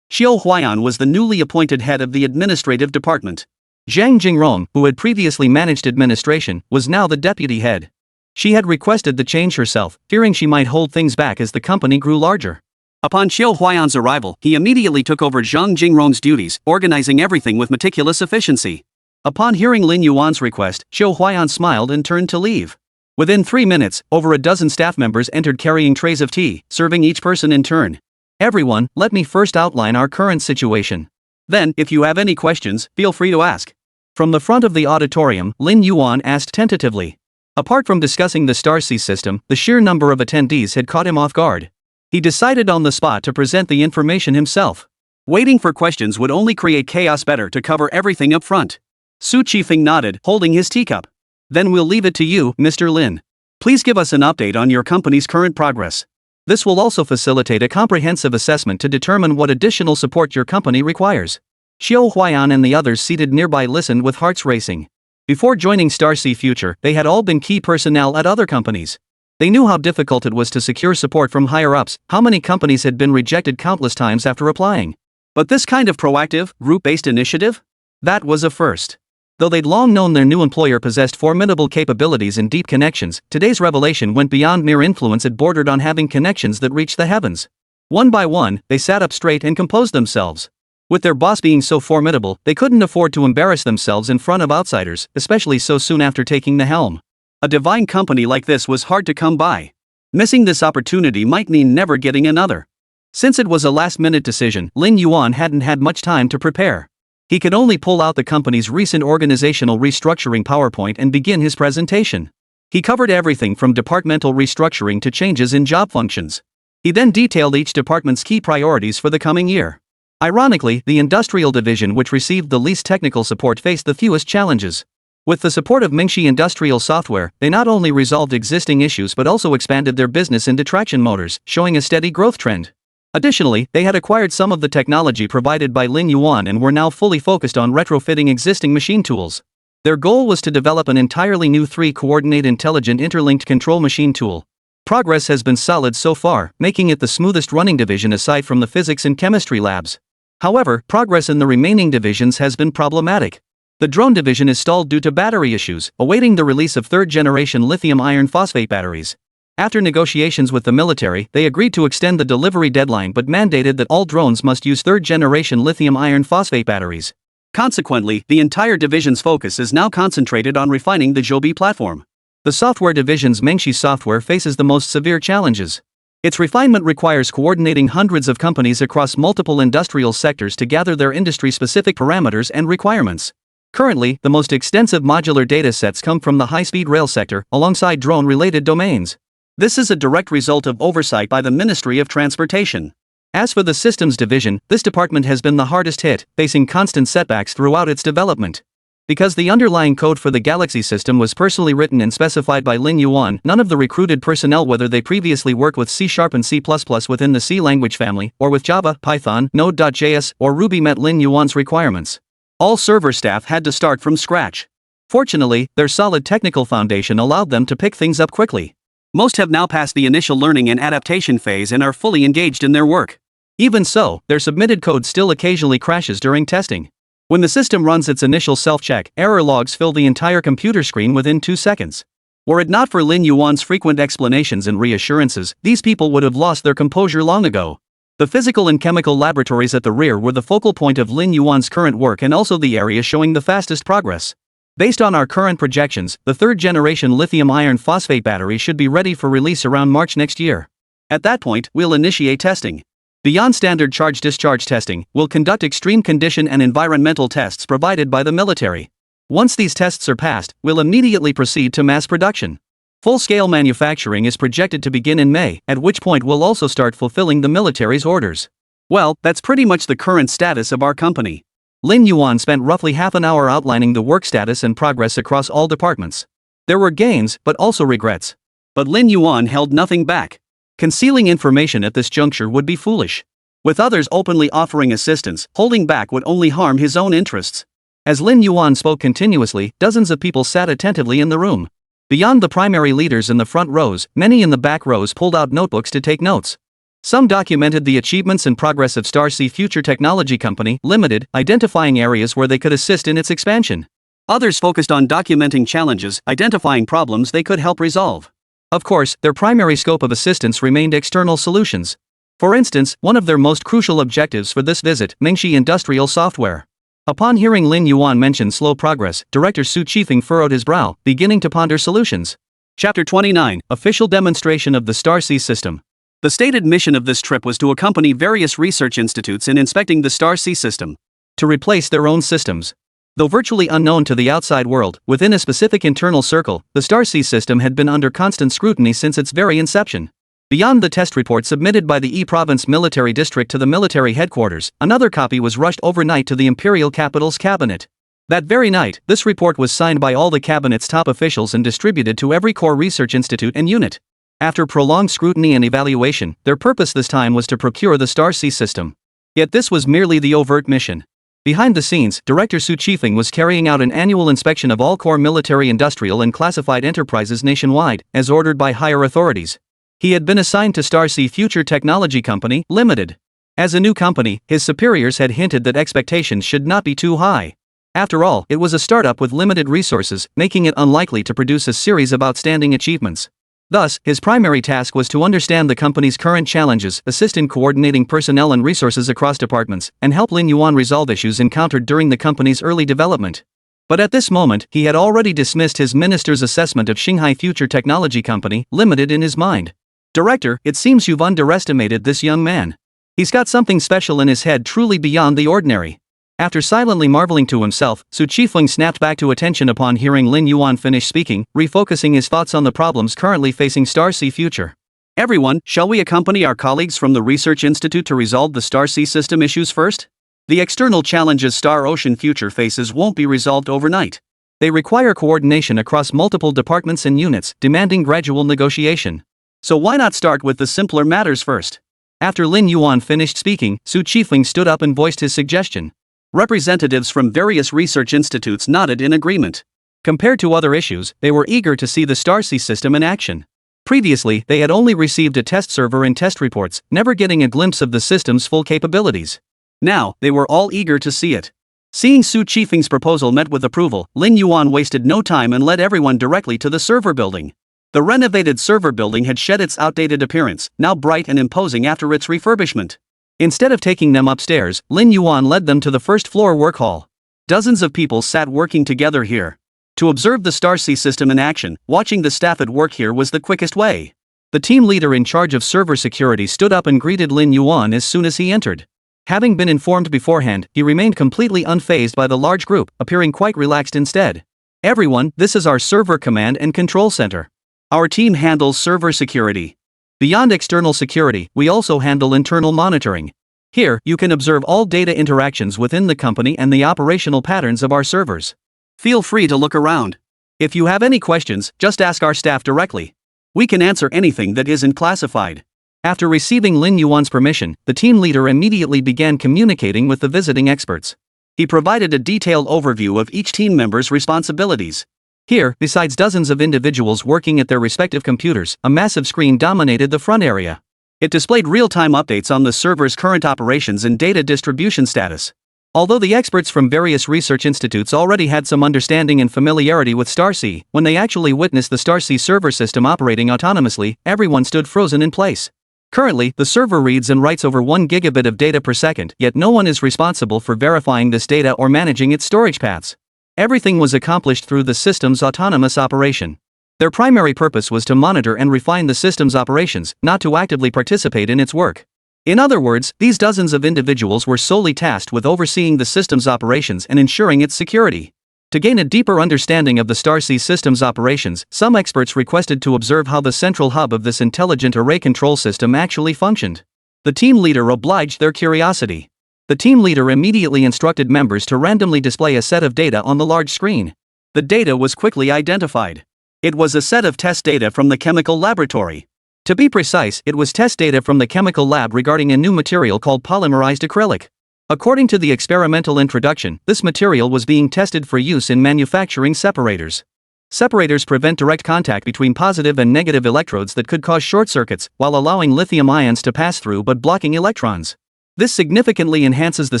Qiu Huaiyan was the newly appointed head of the administrative department. Zhang Jingrong, who had previously managed administration, was now the deputy head. She had requested the change herself, fearing she might hold things back as the company grew larger. Upon Qiu Huaiyan's arrival, he immediately took over Zhang Jingrong's duties, organizing everything with meticulous efficiency. Upon hearing Lin Yuan's request, Qiu Huaiyan smiled and turned to leave. Within 3 minutes, over a dozen staff members entered carrying trays of tea, serving each person in turn. Everyone, let me first outline our current situation. Then, if you have any questions, feel free to ask. From the front of the auditorium, Lin Yuan asked tentatively. Apart from discussing the Starsea system, the sheer number of attendees had caught him off guard. He decided on the spot to present the information himself. Waiting for questions would only create chaos. Better to cover everything up front. Su Qifeng nodded, holding his teacup. Then we'll leave it to you, Mr. Lin. Please give us an update on your company's current progress. This will also facilitate a comprehensive assessment to determine what additional support your company requires. Qiu Huaiyan and the others seated nearby listened with hearts racing. Before joining Starsea Future, they had all been key personnel at other companies. They knew how difficult it was to secure support from higher-ups, how many companies had been rejected countless times after applying. But this kind of proactive, group-based initiative? That was a first. Though they'd long known their new employer possessed formidable capabilities and deep connections, today's revelation went beyond mere influence. It bordered on having connections that reached the heavens. One by one, they sat up straight and composed themselves. With their boss being so formidable, they couldn't afford to embarrass themselves in front of outsiders, especially so soon after taking the helm. A divine company like this was hard to come by. Missing this opportunity might mean never getting another. Since it was a last-minute decision, Lin Yuan hadn't had much time to prepare. He could only pull out the company's recent organizational restructuring PowerPoint and begin his presentation. He covered everything from departmental restructuring to changes in job functions. He then detailed each department's key priorities for the coming year. Ironically, the industrial division, which received the least technical support, faced the fewest challenges. With the support of Mingxi Industrial Software, they not only resolved existing issues but also expanded their business into traction motors, showing a steady growth trend. Additionally, they had acquired some of the technology provided by Lin Yuan and were now fully focused on retrofitting existing machine tools. Their goal was to develop an entirely new 3-coordinate intelligent interlinked control machine tool. Progress has been solid so far, making it the smoothest running division aside from the physics and chemistry labs. However, progress in the remaining divisions has been problematic. The drone division is stalled due to battery issues, awaiting the release of 3rd-generation lithium iron phosphate batteries. After negotiations with the military, they agreed to extend the delivery deadline but mandated that all drones must use 3rd-generation lithium iron phosphate batteries. Consequently, the entire division's focus is now concentrated on refining the Joby platform. The software division's Mengxi software faces the most severe challenges. Its refinement requires coordinating hundreds of companies across multiple industrial sectors to gather their industry-specific parameters and requirements. Currently, the most extensive modular datasets come from the high-speed rail sector, alongside drone-related domains. This is a direct result of oversight by the Ministry of Transportation. As for the Systems Division, this department has been the hardest hit, facing constant setbacks throughout its development. Because the underlying code for the Galaxy system was personally written and specified by Lin Yuan, none of the recruited personnel, whether they previously worked with C# and C++ within the C language family, or with Java, Python, Node.js, or Ruby, met Lin Yuan's requirements. All server staff had to start from scratch. Fortunately, their solid technical foundation allowed them to pick things up quickly. Most have now passed the initial learning and adaptation phase and are fully engaged in their work. Even so, their submitted code still occasionally crashes during testing. When the system runs its initial self-check, error logs fill the entire computer screen within 2 seconds. Were it not for Lin Yuan's frequent explanations and reassurances, these people would have lost their composure long ago. The physical and chemical laboratories at the rear were the focal point of Lin Yuan's current work and also the area showing the fastest progress. Based on our current projections, the 3rd-generation lithium iron phosphate battery should be ready for release around March next year. At that point, we'll initiate testing. Beyond standard charge-discharge testing, we'll conduct extreme condition and environmental tests provided by the military. Once these tests are passed, we'll immediately proceed to mass production. Full-scale manufacturing is projected to begin in May, at which point we'll also start fulfilling the military's orders. Well, that's pretty much the current status of our company. Lin Yuan spent roughly half an hour outlining the work status and progress across all departments. There were gains, but also regrets. But Lin Yuan held nothing back. Concealing information at this juncture would be foolish. With others openly offering assistance, holding back would only harm his own interests. As Lin Yuan spoke continuously, dozens of people sat attentively in the room. Beyond the primary leaders in the front rows, many in the back rows pulled out notebooks to take notes. Some documented the achievements and progress of Starsea Future Technology Company, Limited, identifying areas where they could assist in its expansion. Others focused on documenting challenges, identifying problems they could help resolve. Of course, their primary scope of assistance remained external solutions. For instance, one of their most crucial objectives for this visit, Mingxi Industrial Software. Upon hearing Lin Yuan mention slow progress, Director Su Qifeng furrowed his brow, beginning to ponder solutions. Chapter 29, Official Demonstration of the Starsea System. The stated mission of this trip was to accompany various research institutes in inspecting the Starsea system. To replace their own systems. Though virtually unknown to the outside world, within a specific internal circle, the Starsea system had been under constant scrutiny since its very inception. Beyond the test report submitted by the E-Province Military District to the military headquarters, another copy was rushed overnight to the imperial capital's cabinet. That very night, this report was signed by all the cabinet's top officials and distributed to every core research institute and unit. After prolonged scrutiny and evaluation, their purpose this time was to procure the Starsea system. Yet this was merely the overt mission. Behind the scenes, Director Su Chifeng was carrying out an annual inspection of all core military, industrial and classified enterprises nationwide, as ordered by higher authorities. He had been assigned to Starsea Future Technology Company, Limited. As a new company, his superiors had hinted that expectations should not be too high. After all, it was a startup with limited resources, making it unlikely to produce a series of outstanding achievements. Thus, his primary task was to understand the company's current challenges, assist in coordinating personnel and resources across departments, and help Lin Yuan resolve issues encountered during the company's early development. But at this moment, he had already dismissed his minister's assessment of Shanghai Future Technology Company, Limited in his mind. Director, it seems you've underestimated this young man. He's got something special in his head truly beyond the ordinary. After silently marveling to himself, Su Chifeng snapped back to attention upon hearing Lin Yuan finish speaking, refocusing his thoughts on the problems currently facing Starsea Future. Everyone, shall we accompany our colleagues from the Research Institute to resolve the Starsea system issues first? The external challenges Star Ocean Future faces won't be resolved overnight. They require coordination across multiple departments and units, demanding gradual negotiation. So why not start with the simpler matters first? After Lin Yuan finished speaking, Su Chifeng stood up and voiced his suggestion. Representatives from various research institutes nodded in agreement. Compared to other issues, they were eager to see the Starsea system in action. Previously, they had only received a test server and test reports, never getting a glimpse of the system's full capabilities. Now, they were all eager to see it. Seeing Su Chifeng's proposal met with approval, Lin Yuan wasted no time and led everyone directly to the server building. The renovated server building had shed its outdated appearance, now bright and imposing after its refurbishment. Instead of taking them upstairs, Lin Yuan led them to the first-floor work hall. Dozens of people sat working together here. To observe the Starsea system in action, watching the staff at work here was the quickest way. The team leader in charge of server security stood up and greeted Lin Yuan as soon as he entered. Having been informed beforehand, he remained completely unfazed by the large group, appearing quite relaxed instead. Everyone, this is our server command and control center. Our team handles server security. Beyond external security, we also handle internal monitoring. Here, you can observe all data interactions within the company and the operational patterns of our servers. Feel free to look around. If you have any questions, just ask our staff directly. We can answer anything that isn't classified. After receiving Lin Yuan's permission, the team leader immediately began communicating with the visiting experts. He provided a detailed overview of each team member's responsibilities. Here, besides dozens of individuals working at their respective computers, a massive screen dominated the front area. It displayed real-time updates on the server's current operations and data distribution status. Although the experts from various research institutes already had some understanding and familiarity with Starsea, when they actually witnessed the Starsea server system operating autonomously, everyone stood frozen in place. Currently, the server reads and writes over 1 gigabit of data per second, yet no one is responsible for verifying this data or managing its storage paths. Everything was accomplished through the system's autonomous operation. Their primary purpose was to monitor and refine the system's operations, not to actively participate in its work. In other words, these dozens of individuals were solely tasked with overseeing the system's operations and ensuring its security. To gain a deeper understanding of the Starsea system's operations, some experts requested to observe how the central hub of this intelligent array control system actually functioned. The team leader obliged their curiosity. The team leader immediately instructed members to randomly display a set of data on the large screen. The data was quickly identified. It was a set of test data from the chemical laboratory. To be precise, it was test data from the chemical lab regarding a new material called polymerized acrylic. According to the experimental introduction, this material was being tested for use in manufacturing separators. Separators prevent direct contact between positive and negative electrodes that could cause short circuits, while allowing lithium ions to pass through but blocking electrons. This significantly enhances the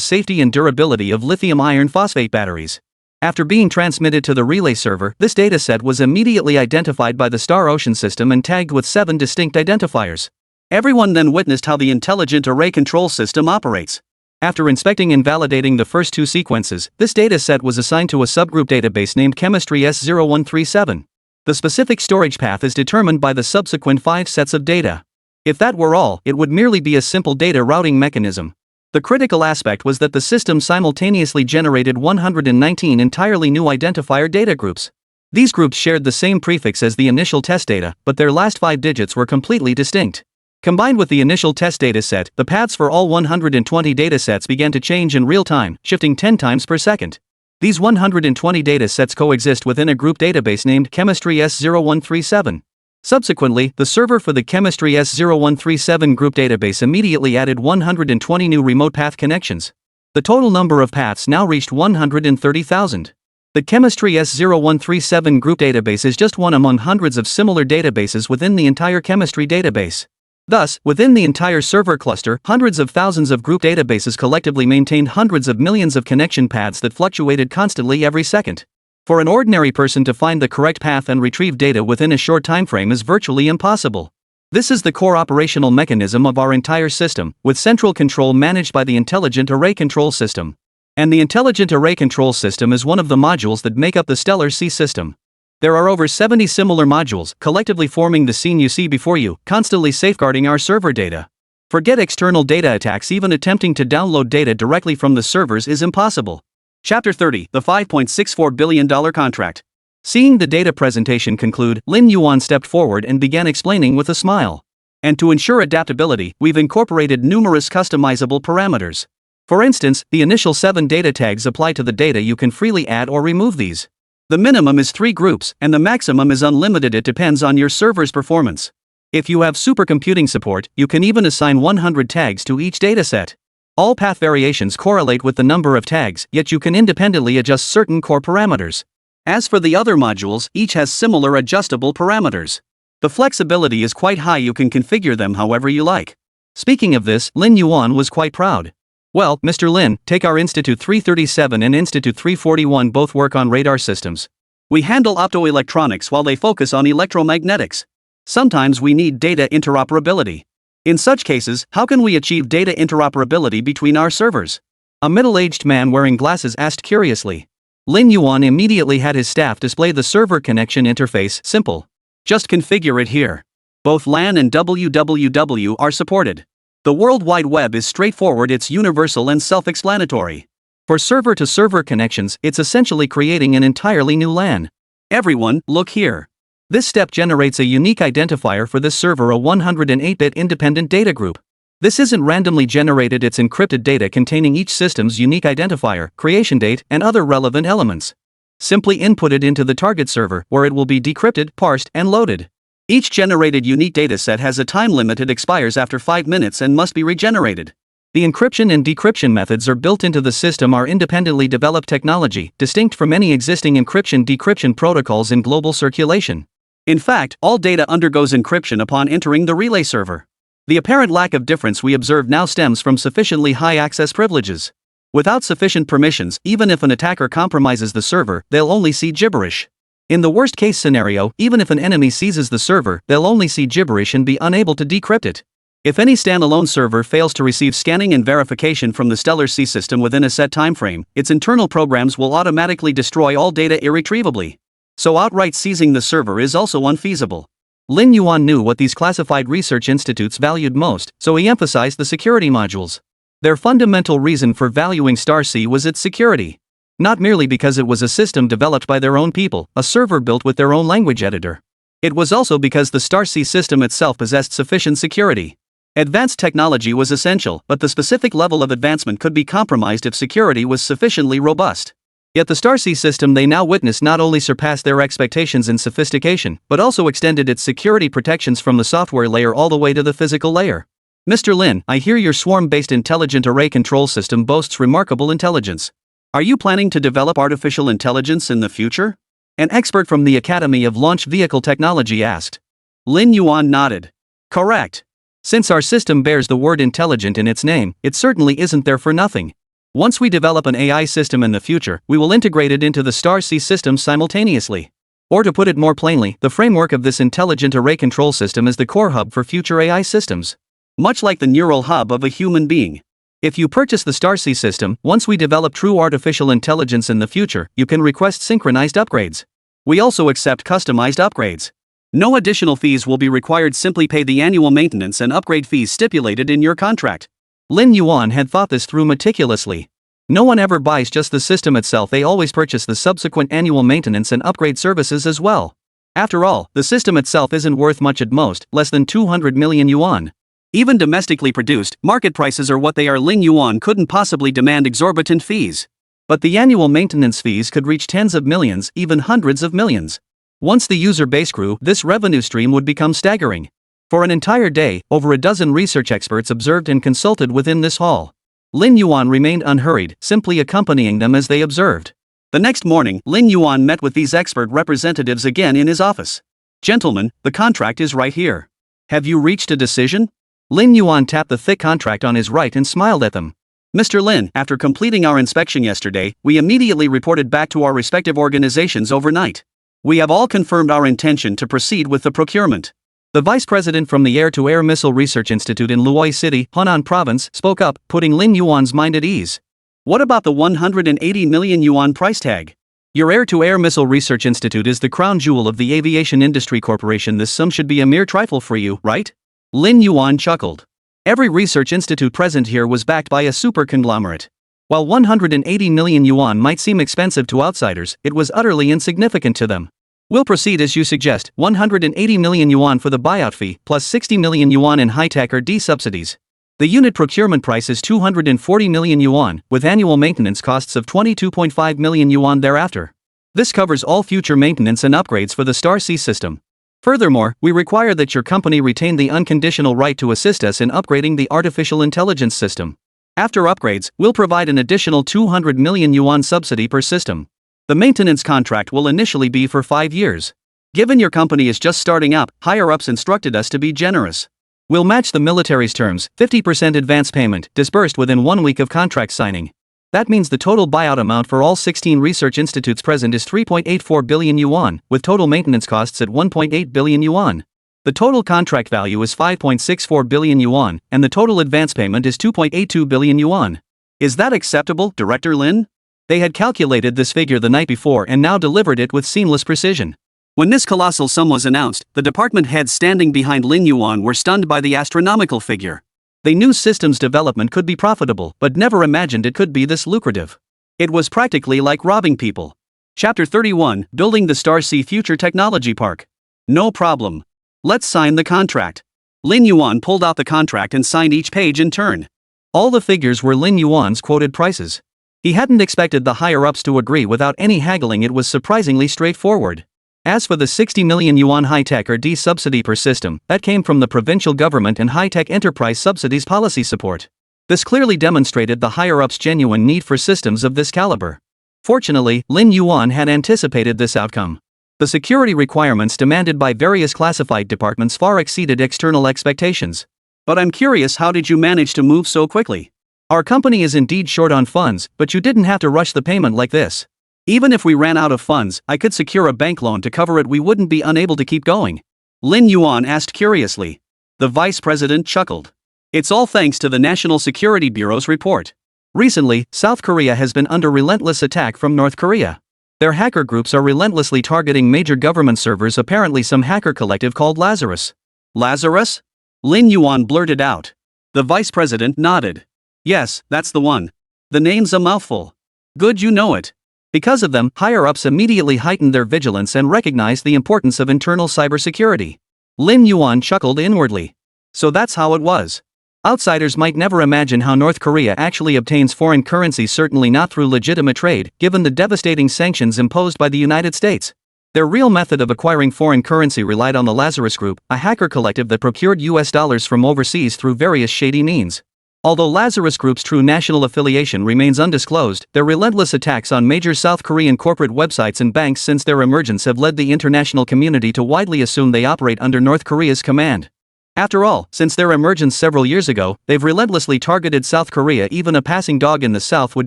safety and durability of lithium iron phosphate batteries. After being transmitted to the relay server, this dataset was immediately identified by the Star Ocean system and tagged with 7 distinct identifiers. Everyone then witnessed how the intelligent array control system operates. After inspecting and validating the first 2 sequences, this dataset was assigned to a subgroup database named Chemistry S0137. The specific storage path is determined by the subsequent 5 sets of data. If that were all, it would merely be a simple data routing mechanism. The critical aspect was that the system simultaneously generated 119 entirely new identifier data groups. These groups shared the same prefix as the initial test data, but their last 5 digits were completely distinct. Combined with the initial test dataset, the paths for all 120 datasets began to change in real time, shifting 10 times per second. These 120 datasets coexist within a group database named Chemistry S0137. Subsequently, the server for the Chemistry S0137 group database immediately added 120 new remote path connections. The total number of paths now reached 130,000. The Chemistry S0137 group database is just one among hundreds of similar databases within the entire chemistry database. Thus, within the entire server cluster, hundreds of thousands of group databases collectively maintained hundreds of millions of connection paths that fluctuated constantly every second. For an ordinary person to find the correct path and retrieve data within a short time frame is virtually impossible. This is the core operational mechanism of our entire system, with central control managed by the Intelligent Array Control System. And the Intelligent Array Control System is one of the modules that make up the Stellar C system. There are over 70 similar modules, collectively forming the scene you see before you, constantly safeguarding our server data. Forget external data attacks, even attempting to download data directly from the servers is impossible. Chapter 30, the $5.64 billion contract. Seeing the data presentation conclude, Lin Yuan stepped forward and began explaining with a smile. And to ensure adaptability, we've incorporated numerous customizable parameters. For instance, the initial 7 data tags apply to the data. You can freely add or remove these. The minimum is 3 groups, and the maximum is unlimited. It depends on your server's performance. If you have supercomputing support, you can even assign 100 tags to each dataset. All path variations correlate with the number of tags, yet you can independently adjust certain core parameters. As for the other modules, each has similar adjustable parameters. The flexibility is quite high. You can configure them however you like. Speaking of this, Lin Yuan was quite proud. Well, Mr. Lin, take our Institute 337 and Institute 341, both work on radar systems. We handle optoelectronics while they focus on electromagnetics. Sometimes we need data interoperability. In such cases, how can we achieve data interoperability between our servers? A middle-aged man wearing glasses asked curiously. Lin Yuan immediately had his staff display the server connection interface. Simple. Just configure it here. Both LAN and WWW are supported. The World Wide Web is straightforward, it's universal and self-explanatory. For server-to-server connections, it's essentially creating an entirely new LAN. Everyone, look here. This step generates a unique identifier for this server, a 108-bit independent data group. This isn't randomly generated, it's encrypted data containing each system's unique identifier, creation date, and other relevant elements. Simply input it into the target server, where it will be decrypted, parsed, and loaded. Each generated unique dataset has a time limit. It expires after 5 minutes and must be regenerated. The encryption and decryption methods are built into the system, are independently developed technology, distinct from any existing encryption-decryption protocols in global circulation. In fact, all data undergoes encryption upon entering the relay server. The apparent lack of difference we observe now stems from sufficiently high access privileges. Without sufficient permissions, even if an attacker compromises the server, they'll only see gibberish. In the worst-case scenario, even if an enemy seizes the server, they'll only see gibberish and be unable to decrypt it. If any standalone server fails to receive scanning and verification from the Stellar C system within a set time frame, its internal programs will automatically destroy all data irretrievably. So outright seizing the server is also unfeasible. Lin Yuan knew what these classified research institutes valued most, so he emphasized the security modules. Their fundamental reason for valuing Star C was its security. Not merely because it was a system developed by their own people, a server built with their own language editor. It was also because the Star C system itself possessed sufficient security. Advanced technology was essential, but the specific level of advancement could be compromised if security was sufficiently robust. Yet the Star C system they now witnessed not only surpassed their expectations in sophistication, but also extended its security protections from the software layer all the way to the physical layer. Mr. Lin, I hear your swarm-based intelligent array control system boasts remarkable intelligence. Are you planning to develop artificial intelligence in the future? An expert from the Academy of Launch Vehicle Technology asked. Lin Yuan nodded. Correct. Since our system bears the word intelligent in its name, it certainly isn't there for nothing. Once we develop an AI system in the future, we will integrate it into the Star C system simultaneously. Or to put it more plainly, the framework of this intelligent array control system is the core hub for future AI systems. Much like the neural hub of a human being. If you purchase the Star C system, once we develop true artificial intelligence in the future, you can request synchronized upgrades. We also accept customized upgrades. No additional fees will be required, simply pay the annual maintenance and upgrade fees stipulated in your contract. Lin Yuan had thought this through meticulously. No one ever buys just the system itself, they always purchase the subsequent annual maintenance and upgrade services as well. After all, the system itself isn't worth much, at most, less than 200 million yuan. Even domestically produced, market prices are what they are. Lin Yuan couldn't possibly demand exorbitant fees. But the annual maintenance fees could reach tens of millions, even hundreds of millions. Once the user base grew, this revenue stream would become staggering. For an entire day, over a dozen research experts observed and consulted within this hall. Lin Yuan remained unhurried, simply accompanying them as they observed. The next morning, Lin Yuan met with these expert representatives again in his office. "Gentlemen, the contract is right here. Have you reached a decision?" Lin Yuan tapped the thick contract on his right and smiled at them. "Mr. Lin, after completing our inspection yesterday, we immediately reported back to our respective organizations overnight. We have all confirmed our intention to proceed with the procurement." The vice president from the Air-to-Air Missile Research Institute in Luoyi City, Henan Province, spoke up, putting Lin Yuan's mind at ease. "What about the 180 million yuan price tag? Your Air-to-Air Missile Research Institute is the crown jewel of the aviation industry corporation. This sum should be a mere trifle for you, right?" Lin Yuan chuckled. Every research institute present here was backed by a super conglomerate. While 180 million yuan might seem expensive to outsiders, it was utterly insignificant to them. "We'll proceed as you suggest, 180 million yuan for the buyout fee, plus 60 million yuan in high-tech R&D subsidies. The unit procurement price is 240 million yuan, with annual maintenance costs of 22.5 million yuan thereafter. This covers all future maintenance and upgrades for the Star Sea system. Furthermore, we require that your company retain the unconditional right to assist us in upgrading the artificial intelligence system. After upgrades, we'll provide an additional 200 million yuan subsidy per system. The maintenance contract will initially be for 5 years. Given your company is just starting up, higher-ups instructed us to be generous. We'll match the military's terms, 50% advance payment, disbursed within 1 week of contract signing. That means the total buyout amount for all 16 research institutes present is 3.84 billion yuan, with total maintenance costs at 1.8 billion yuan. The total contract value is 5.64 billion yuan, and the total advance payment is 2.82 billion yuan. Is that acceptable, Director Lin? They had calculated this figure the night before and now delivered it with seamless precision. When this colossal sum was announced, the department heads standing behind Lin Yuan were stunned by the astronomical figure. They knew systems development could be profitable, but never imagined it could be this lucrative. It was practically like robbing people. Chapter 31, Building the Star Sea Future Technology Park. "No problem. Let's sign the contract." Lin Yuan pulled out the contract and signed each page in turn. All the figures were Lin Yuan's quoted prices. He hadn't expected the higher-ups to agree without any haggling. It was surprisingly straightforward. As for the 60 million yuan high-tech R&D subsidy per system, that came from the provincial government and high-tech enterprise subsidies policy support. This clearly demonstrated the higher-ups' genuine need for systems of this caliber. Fortunately, Lin Yuan had anticipated this outcome. The security requirements demanded by various classified departments far exceeded external expectations. "But I'm curious, how did you manage to move so quickly? Our company is indeed short on funds, but you didn't have to rush the payment like this. Even if we ran out of funds, I could secure a bank loan to cover it. We wouldn't be unable to keep going." Lin Yuan asked curiously. The vice president chuckled. "It's all thanks to the National Security Bureau's report. Recently, South Korea has been under relentless attack from North Korea. Their hacker groups are relentlessly targeting major government servers, apparently some hacker collective called Lazarus." "Lazarus?" Lin Yuan blurted out. The vice president nodded. "Yes, that's the one. The name's a mouthful. Good you know it." Because of them, higher-ups immediately heightened their vigilance and recognized the importance of internal cybersecurity. Lin Yuan chuckled inwardly. So that's how it was. Outsiders might never imagine how North Korea actually obtains foreign currency, certainly not through legitimate trade, given the devastating sanctions imposed by the United States. Their real method of acquiring foreign currency relied on the Lazarus Group, a hacker collective that procured US dollars from overseas through various shady means. Although Lazarus Group's true national affiliation remains undisclosed, their relentless attacks on major South Korean corporate websites and banks since their emergence have led the international community to widely assume they operate under North Korea's command. After all, since their emergence several years ago, they've relentlessly targeted South Korea. Even a passing dog in the South would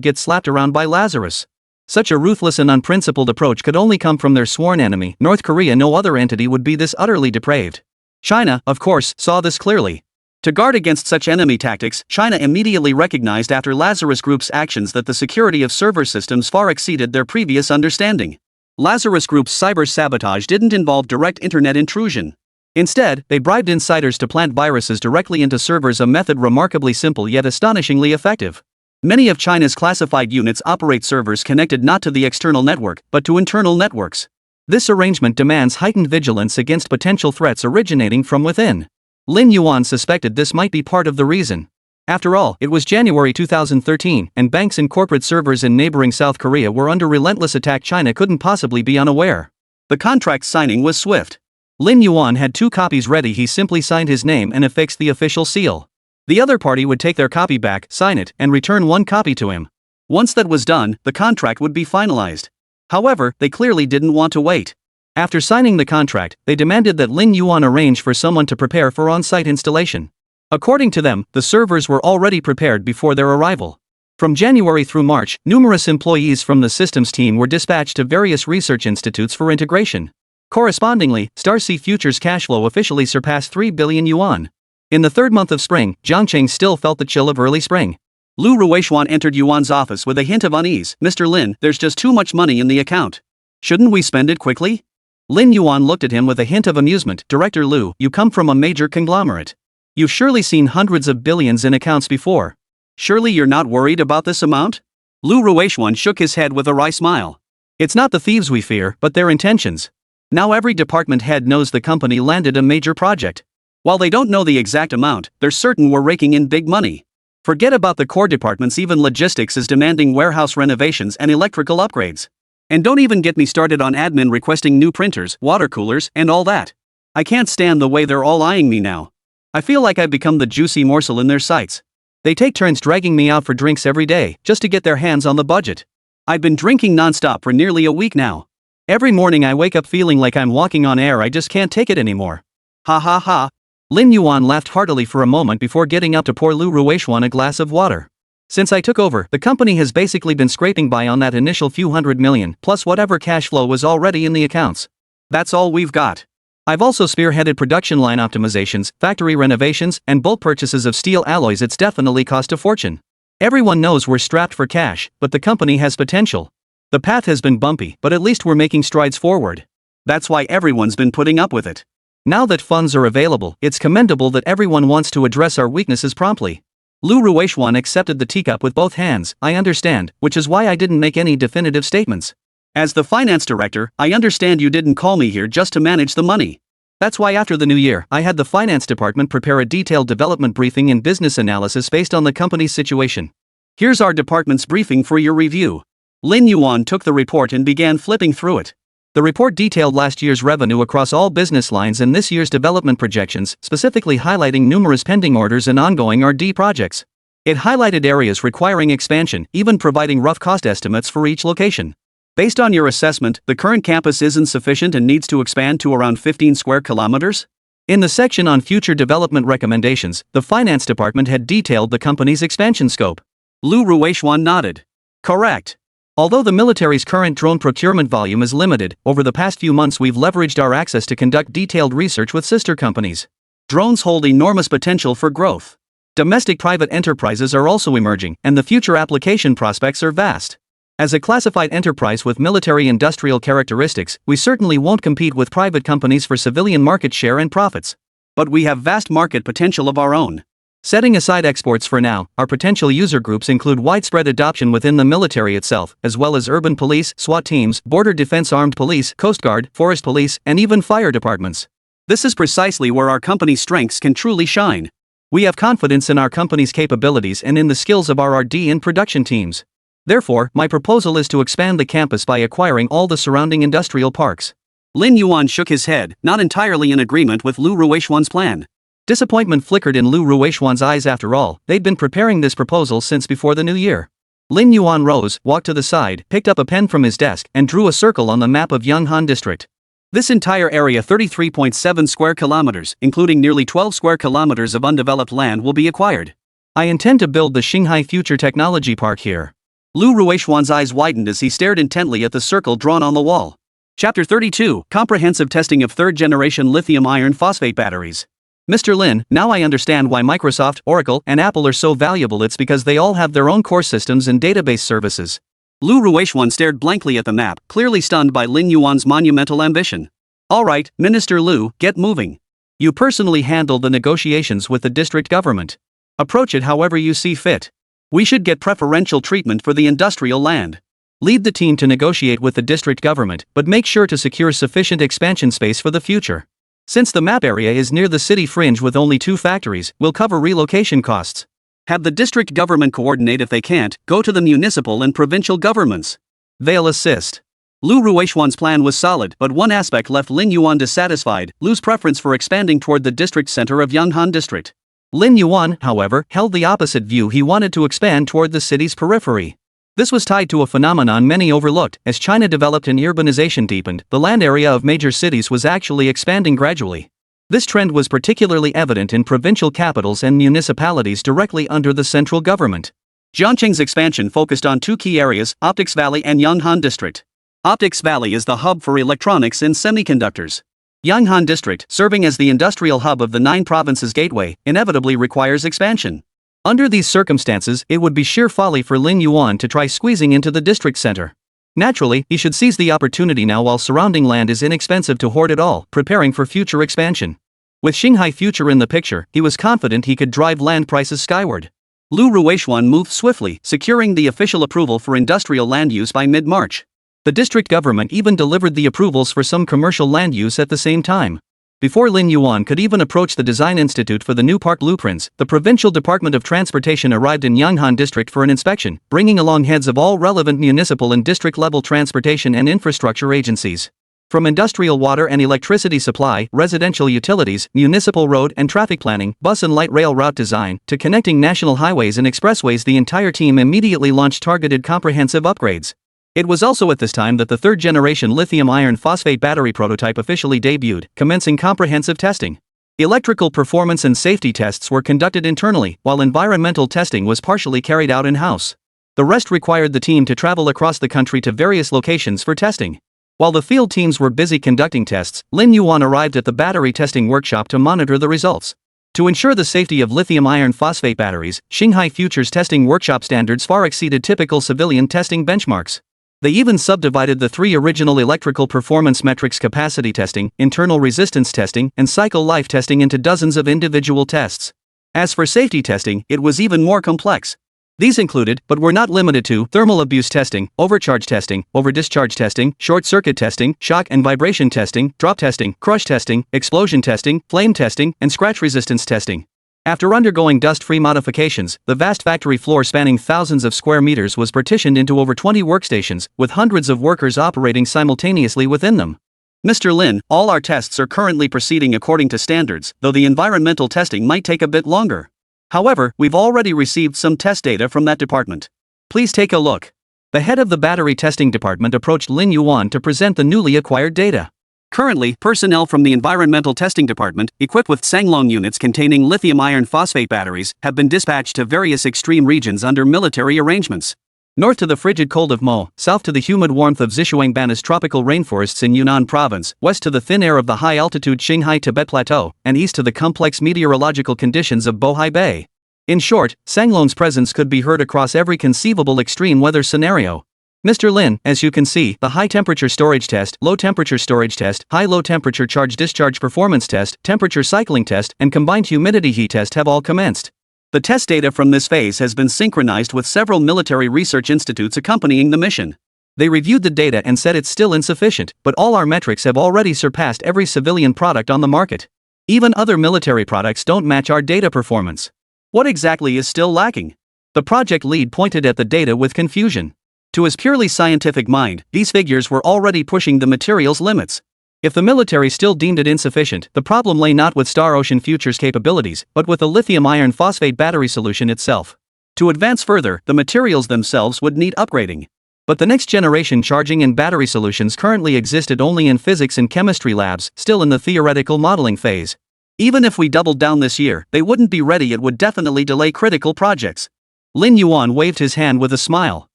get slapped around by Lazarus. Such a ruthless and unprincipled approach could only come from their sworn enemy, North Korea. No other entity would be this utterly depraved. China, of course, saw this clearly. To guard against such enemy tactics, China immediately recognized after Lazarus Group's actions that the security of server systems far exceeded their previous understanding. Lazarus Group's cyber sabotage didn't involve direct internet intrusion. Instead, they bribed insiders to plant viruses directly into servers, a method remarkably simple yet astonishingly effective. Many of China's classified units operate servers connected not to the external network, but to internal networks. This arrangement demands heightened vigilance against potential threats originating from within. Lin Yuan suspected this might be part of the reason. After all, it was January 2013, and banks and corporate servers in neighboring South Korea were under relentless attack. China couldn't possibly be unaware. The contract signing was swift. Lin Yuan had 2 copies ready. He simply signed his name and affixed the official seal. The other party would take their copy back, sign it, and return one copy to him. Once that was done, the contract would be finalized. However, they clearly didn't want to wait. After signing the contract, they demanded that Lin Yuan arrange for someone to prepare for on-site installation. According to them, the servers were already prepared before their arrival. From January through March, numerous employees from the systems team were dispatched to various research institutes for integration. Correspondingly, Starcy Future's cash flow officially surpassed 3 billion yuan. In the third month of spring, Jiangcheng still felt the chill of early spring. Lu Ruishuan entered Yuan's office with a hint of unease. "Mr. Lin, there's just too much money in the account. Shouldn't we spend it quickly?" Lin Yuan looked at him with a hint of amusement. "Director Lu, you come from a major conglomerate. You've surely seen hundreds of billions in accounts before. Surely you're not worried about this amount?" Lu Ruishuan shook his head with a wry smile. "It's not the thieves we fear, but their intentions. Now every department head knows the company landed a major project. While they don't know the exact amount, they're certain we're raking in big money. Forget about the core departments, even logistics is demanding warehouse renovations and electrical upgrades. And don't even get me started on admin requesting new printers, water coolers, and all that. I can't stand the way they're all eyeing me now. I feel like I've become the juicy morsel in their sights. They take turns dragging me out for drinks every day, just to get their hands on the budget. I've been drinking non-stop for nearly a week now. Every morning I wake up feeling like I'm walking on air. I just can't take it anymore." "Ha ha ha." Lin Yuan laughed heartily for a moment before getting up to pour Lu Ruishuan a glass of water. "Since I took over, the company has basically been scraping by on that initial few hundred million, plus whatever cash flow was already in the accounts. That's all we've got. I've also spearheaded production line optimizations, factory renovations, and bulk purchases of steel alloys. It's definitely cost a fortune. Everyone knows we're strapped for cash, but the company has potential. The path has been bumpy, but at least we're making strides forward. That's why everyone's been putting up with it. Now that funds are available, it's commendable that everyone wants to address our weaknesses promptly." Lu Ruishuan accepted the teacup with both hands. "I understand, which is why I didn't make any definitive statements. As the finance director, I understand you didn't call me here just to manage the money. That's why after the new year, I had the finance department prepare a detailed development briefing and business analysis based on the company's situation. Here's our department's briefing for your review." Lin Yuan took the report and began flipping through it. The report detailed last year's revenue across all business lines and this year's development projections, specifically highlighting numerous pending orders and ongoing R&D projects. It highlighted areas requiring expansion, even providing rough cost estimates for each location. "Based on your assessment, the current campus isn't sufficient and needs to expand to around 15 square kilometers?" In the section on future development recommendations, the finance department had detailed the company's expansion scope. Lu Ruishuan nodded. "Correct. Although the military's current drone procurement volume is limited, over the past few months we've leveraged our access to conduct detailed research with sister companies. Drones hold enormous potential for growth. Domestic private enterprises are also emerging, and the future application prospects are vast. As a classified enterprise with military-industrial characteristics, we certainly won't compete with private companies for civilian market share and profits. But we have vast market potential of our own. Setting aside exports for now, our potential user groups include widespread adoption within the military itself, as well as urban police, SWAT teams, border defense, armed police, Coast Guard, forest police, and even fire departments. This is precisely where our company's strengths can truly shine. We have confidence in our company's capabilities and in the skills of our R&D and production teams. Therefore, my proposal is to expand the campus by acquiring all the surrounding industrial parks." Lin Yuan shook his head, not entirely in agreement with Lu Ruishuan's plan. Disappointment flickered in Lu Ruishuan's eyes. After all, they'd been preparing this proposal since before the new year. Lin Yuan rose, walked to the side, picked up a pen from his desk, and drew a circle on the map of Yonghan district. This entire area, 33.7 square kilometers, including nearly 12 square kilometers of undeveloped land, will be acquired. I intend to build the Xinghai Future Technology Park here. Lu Ruishuan's eyes widened as he stared intently at the circle drawn on the wall. Chapter 32, Comprehensive Testing of Third-Generation Lithium Iron Phosphate Batteries. "Mr. Lin, now I understand why Microsoft, Oracle, and Apple are so valuable. It's because they all have their own core systems and database services." Lu Ruishuan stared blankly at the map, clearly stunned by Lin Yuan's monumental ambition. "All right, Minister Lu, get moving. You personally handle the negotiations with the district government. Approach it however you see fit. We should get preferential treatment for the industrial land. Lead the team to negotiate with the district government, but make sure to secure sufficient expansion space for the future. Since the map area is near the city fringe with only 2 factories, we'll cover relocation costs. Have the district government coordinate. If they can't, go to the municipal and provincial governments. They'll assist." Lu Ruishuan's plan was solid, but one aspect left Lin Yuan dissatisfied: Lu's preference for expanding toward the district center of Yonghan district. Lin Yuan, however, held the opposite view. He wanted to expand toward the city's periphery. This was tied to a phenomenon many overlooked. As China developed and urbanization deepened, the land area of major cities was actually expanding gradually. This trend was particularly evident in provincial capitals and municipalities directly under the central government. Jiangqing's expansion focused on two key areas, Optics Valley and Yanghan District. Optics Valley is the hub for electronics and semiconductors. Yanghan District, serving as the industrial hub of the 9 provinces gateway, inevitably requires expansion. Under these circumstances, it would be sheer folly for Lin Yuan to try squeezing into the district center. Naturally, he should seize the opportunity now while surrounding land is inexpensive to hoard it all, preparing for future expansion. With Shanghai Future in the picture, he was confident he could drive land prices skyward. Lu Ruishuan moved swiftly, securing the official approval for industrial land use by mid-March. The district government even delivered the approvals for some commercial land use at the same time. Before Lin Yuan could even approach the Design Institute for the new park blueprints, the Provincial Department of Transportation arrived in Yanghan District for an inspection, bringing along heads of all relevant municipal and district-level transportation and infrastructure agencies. From industrial water and electricity supply, residential utilities, municipal road and traffic planning, bus and light rail route design, to connecting national highways and expressways, the entire team immediately launched targeted comprehensive upgrades. It was also at this time that the third-generation lithium iron phosphate battery prototype officially debuted, commencing comprehensive testing. Electrical performance and safety tests were conducted internally, while environmental testing was partially carried out in-house. The rest required the team to travel across the country to various locations for testing. While the field teams were busy conducting tests, Lin Yuan arrived at the battery testing workshop to monitor the results. To ensure the safety of lithium iron phosphate batteries, Shanghai Future's testing workshop standards far exceeded typical civilian testing benchmarks. They even subdivided the 3 original electrical performance metrics: capacity testing, internal resistance testing, and cycle life testing into dozens of individual tests. As for safety testing, it was even more complex. These included, but were not limited to, thermal abuse testing, overcharge testing, overdischarge testing, short circuit testing, shock and vibration testing, drop testing, crush testing, explosion testing, flame testing, and scratch resistance testing. After undergoing dust-free modifications, the vast factory floor spanning thousands of square meters was partitioned into over 20 workstations, with hundreds of workers operating simultaneously within them. Mr. Lin, all our tests are currently proceeding according to standards, though the environmental testing might take a bit longer. However, we've already received some test data from that department. Please take a look. The head of the battery testing department approached Lin Yuan to present the newly acquired data. Currently, personnel from the Environmental Testing Department, equipped with Sanglong units containing lithium iron phosphate batteries, have been dispatched to various extreme regions under military arrangements. North to the frigid cold of Mo, south to the humid warmth of Zhishuangban's tropical rainforests in Yunnan province, west to the thin air of the high-altitude Qinghai Tibet Plateau, and east to the complex meteorological conditions of Bohai Bay. In short, Sanglong's presence could be heard across every conceivable extreme weather scenario. Mr. Lin, as you can see, the high-temperature storage test, low-temperature storage test, high-low-temperature charge-discharge performance test, temperature cycling test, and combined humidity heat test have all commenced. The test data from this phase has been synchronized with several military research institutes accompanying the mission. They reviewed the data and said it's still insufficient, but all our metrics have already surpassed every civilian product on the market. Even other military products don't match our data performance. What exactly is still lacking? The project lead pointed at the data with confusion. To his purely scientific mind, these figures were already pushing the material's limits. If the military still deemed it insufficient, the problem lay not with Star Ocean Future's capabilities, but with the lithium iron phosphate battery solution itself. To advance further, the materials themselves would need upgrading. But the next generation charging and battery solutions currently existed only in physics and chemistry labs, still in the theoretical modeling phase. Even if we doubled down this year, they wouldn't be ready. It would definitely delay critical projects. Lin Yuan waved his hand with a smile.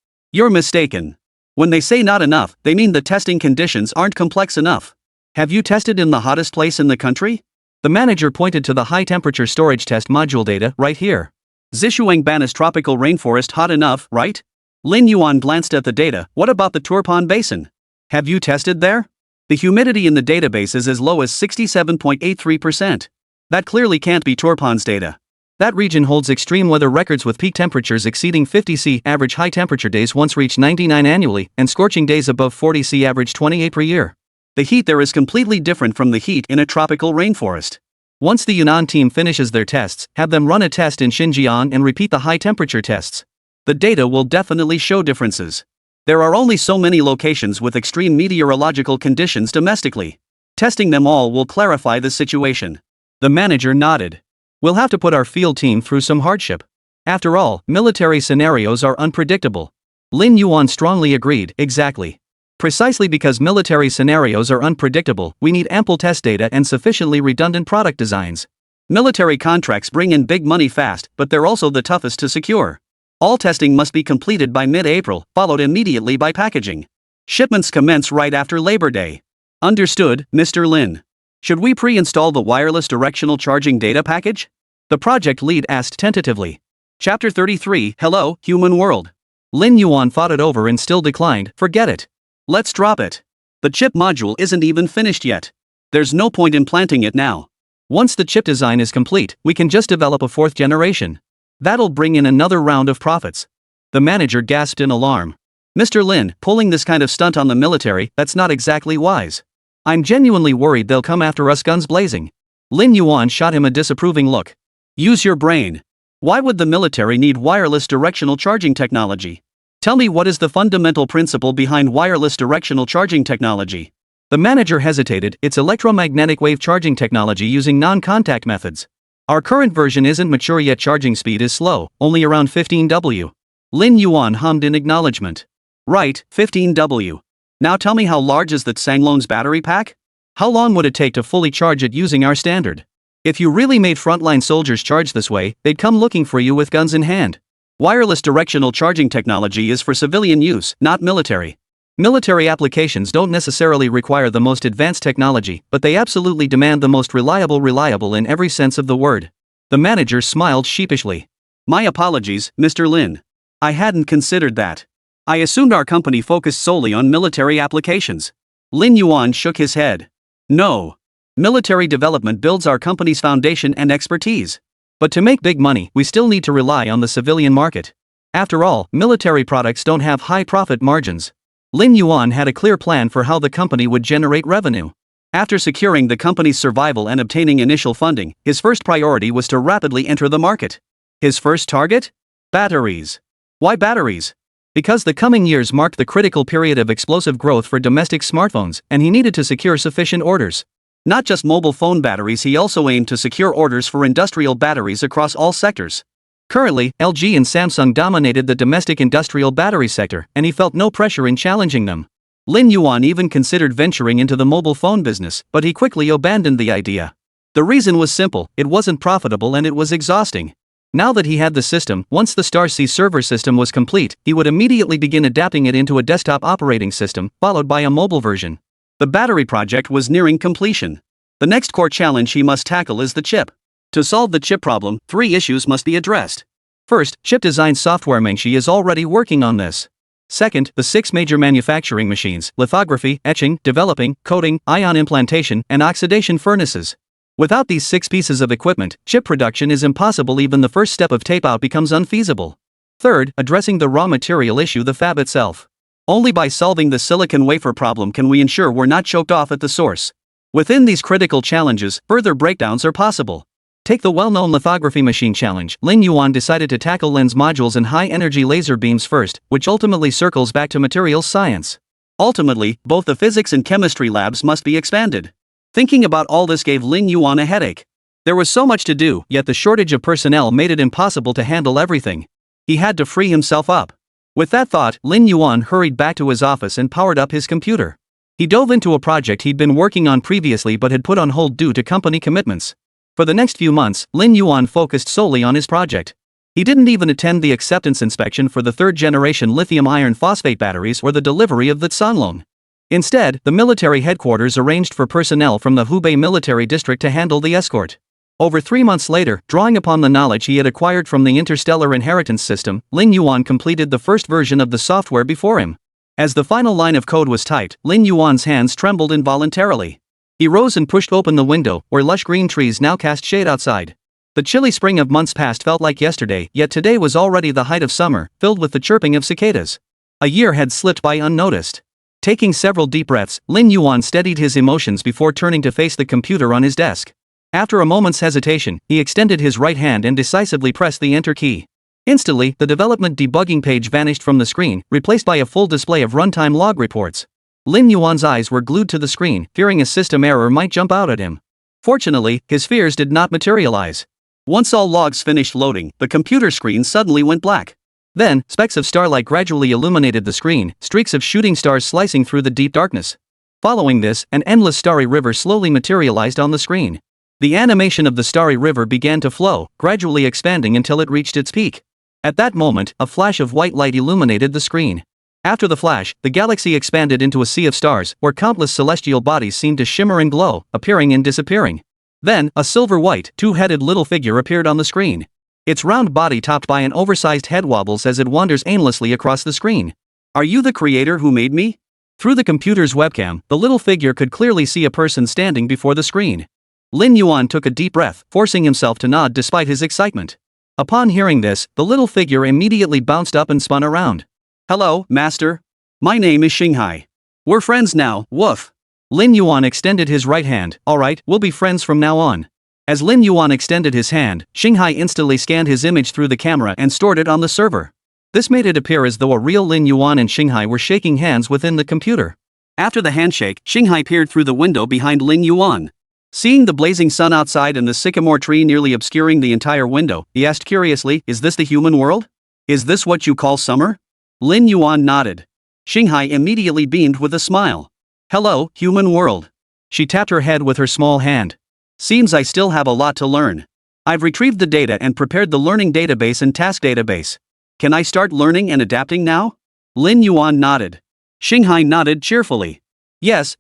You're mistaken. When they say not enough, they mean the testing conditions aren't complex enough. Have you tested in the hottest place in the country? The manager pointed to the high-temperature storage test module data, right here. Zhishuangban's tropical rainforest hot enough, right? Lin Yuan glanced at the data. What about the Turpan Basin? Have you tested there? The humidity in the database is as low as 67.83%. That clearly can't be Turpan's data. That region holds extreme weather records with peak temperatures exceeding 50 C. Average high temperature days once reached 99 annually, and scorching days above 40 C average 28 per year. The heat there is completely different from the heat in a tropical rainforest. Once the Yunnan team finishes their tests, have them run a test in Xinjiang and repeat the high temperature tests. The data will definitely show differences. There are only so many locations with extreme meteorological conditions domestically. Testing them all will clarify the situation. The manager nodded. We'll have to put our field team through some hardship. After all, military scenarios are unpredictable. Lin Yuan strongly agreed. Exactly. Precisely because military scenarios are unpredictable, we need ample test data and sufficiently redundant product designs. Military contracts bring in big money fast, but they're also the toughest to secure. All testing must be completed by mid-April, followed immediately by packaging. Shipments commence right after Labor Day. Understood, Mr. Lin. Should we pre-install the wireless directional charging data package? The project lead asked tentatively. Chapter 33. Hello, Human World. Lin Yuan thought it over and still declined. Forget it. Let's drop it. The chip module isn't even finished yet. There's no point in planting it now. Once the chip design is complete, we can just develop a fourth generation. That'll bring in another round of profits. The manager gasped in alarm. Mr. Lin, pulling this kind of stunt on the military, that's not exactly wise. I'm genuinely worried they'll come after us guns blazing. Lin Yuan shot him a disapproving look. Use your brain. Why would the military need wireless directional charging technology? Tell me, what is the fundamental principle behind wireless directional charging technology? The manager hesitated. It's electromagnetic wave charging technology using non-contact methods. Our current version isn't mature yet. Charging speed is slow, only around 15 W. Lin Yuan hummed in acknowledgement. Right, 15 W. Now tell me, how large is that Sanglong's battery pack? How long would it take to fully charge it using our standard? If you really made frontline soldiers charge this way, they'd come looking for you with guns in hand. Wireless directional charging technology is for civilian use, not military. Military applications don't necessarily require the most advanced technology, but they absolutely demand the most reliable in every sense of the word. The manager smiled sheepishly. My apologies, Mr. Lin. I hadn't considered that. I assumed our company focused solely on military applications. Lin Yuan shook his head. No. Military development builds our company's foundation and expertise. But to make big money, we still need to rely on the civilian market. After all, military products don't have high profit margins. Lin Yuan had a clear plan for how the company would generate revenue. After securing the company's survival and obtaining initial funding, his first priority was to rapidly enter the market. His first target? Batteries. Why batteries? Because the coming years marked the critical period of explosive growth for domestic smartphones, and he needed to secure sufficient orders. Not just mobile phone batteries, he also aimed to secure orders for industrial batteries across all sectors. Currently, LG and Samsung dominated the domestic industrial battery sector, and he felt no pressure in challenging them. Lin Yuan even considered venturing into the mobile phone business, but he quickly abandoned the idea. The reason was simple: it wasn't profitable and it was exhausting. Now that he had the system, once the Star C server system was complete, he would immediately begin adapting it into a desktop operating system, followed by a mobile version. The battery project was nearing completion. The next core challenge he must tackle is the chip. To solve the chip problem, 3 issues must be addressed. First, chip design software. Mengshi is already working on this. Second, the 6 major manufacturing machines: lithography, etching, developing, coating, ion implantation, and oxidation furnaces. Without these 6 pieces of equipment, chip production is impossible. Even the first step of tape-out becomes unfeasible. Third, addressing the raw material issue, the fab itself. Only by solving the silicon wafer problem can we ensure we're not choked off at the source. Within these critical challenges, further breakdowns are possible. Take the well-known lithography machine challenge. Lin Yuan decided to tackle lens modules and high-energy laser beams first, which ultimately circles back to materials science. Ultimately, both the physics and chemistry labs must be expanded. Thinking about all this gave Lin Yuan a headache. There was so much to do, yet the shortage of personnel made it impossible to handle everything. He had to free himself up. With that thought, Lin Yuan hurried back to his office and powered up his computer. He dove into a project he'd been working on previously but had put on hold due to company commitments. For the next few months, Lin Yuan focused solely on his project. He didn't even attend the acceptance inspection for the 3rd-generation lithium iron phosphate batteries or the delivery of the Sanglong. Instead, the military headquarters arranged for personnel from the Hubei military district to handle the escort. Over 3 months later, drawing upon the knowledge he had acquired from the interstellar inheritance system, Lin Yuan completed the first version of the software before him. As the final line of code was typed, Lin Yuan's hands trembled involuntarily. He rose and pushed open the window, where lush green trees now cast shade outside. The chilly spring of months past felt like yesterday, yet today was already the height of summer, filled with the chirping of cicadas. A year had slipped by unnoticed. Taking several deep breaths, Lin Yuan steadied his emotions before turning to face the computer on his desk. After a moment's hesitation, he extended his right hand and decisively pressed the Enter key. Instantly, the development debugging page vanished from the screen, replaced by a full display of runtime log reports. Lin Yuan's eyes were glued to the screen, fearing a system error might jump out at him. Fortunately, his fears did not materialize. Once all logs finished loading, the computer screen suddenly went black. Then, specks of starlight gradually illuminated the screen, streaks of shooting stars slicing through the deep darkness. Following this, an endless starry river slowly materialized on the screen. The animation of the starry river began to flow, gradually expanding until it reached its peak. At that moment, a flash of white light illuminated the screen. After the flash, the galaxy expanded into a sea of stars, where countless celestial bodies seemed to shimmer and glow, appearing and disappearing. Then, a silver-white, two-headed little figure appeared on the screen. Its round body topped by an oversized head wobbles as it wanders aimlessly across the screen. Are you the creator who made me? Through the computer's webcam, the little figure could clearly see a person standing before the screen. Lin Yuan took a deep breath, forcing himself to nod despite his excitement. Upon hearing this, the little figure immediately bounced up and spun around. Hello, master. My name is Xinghai. We're friends now, woof. Lin Yuan extended his right hand. Alright, we'll be friends from now on. As Lin Yuan extended his hand, Xinghai instantly scanned his image through the camera and stored it on the server. This made it appear as though a real Lin Yuan and Xinghai were shaking hands within the computer. After the handshake, Xinghai peered through the window behind Lin Yuan. Seeing the blazing sun outside and the sycamore tree nearly obscuring the entire window, he asked curiously, "Is this the human world? Is this what you call summer?" Lin Yuan nodded. Xinghai immediately beamed with a smile. Hello, human world. She tapped her head with her small hand. Seems I still have a lot to learn. I've retrieved the data and prepared the learning database and task database. Can I start learning and adapting now? Lin Yuan nodded. Xinghai nodded cheerfully. Yes.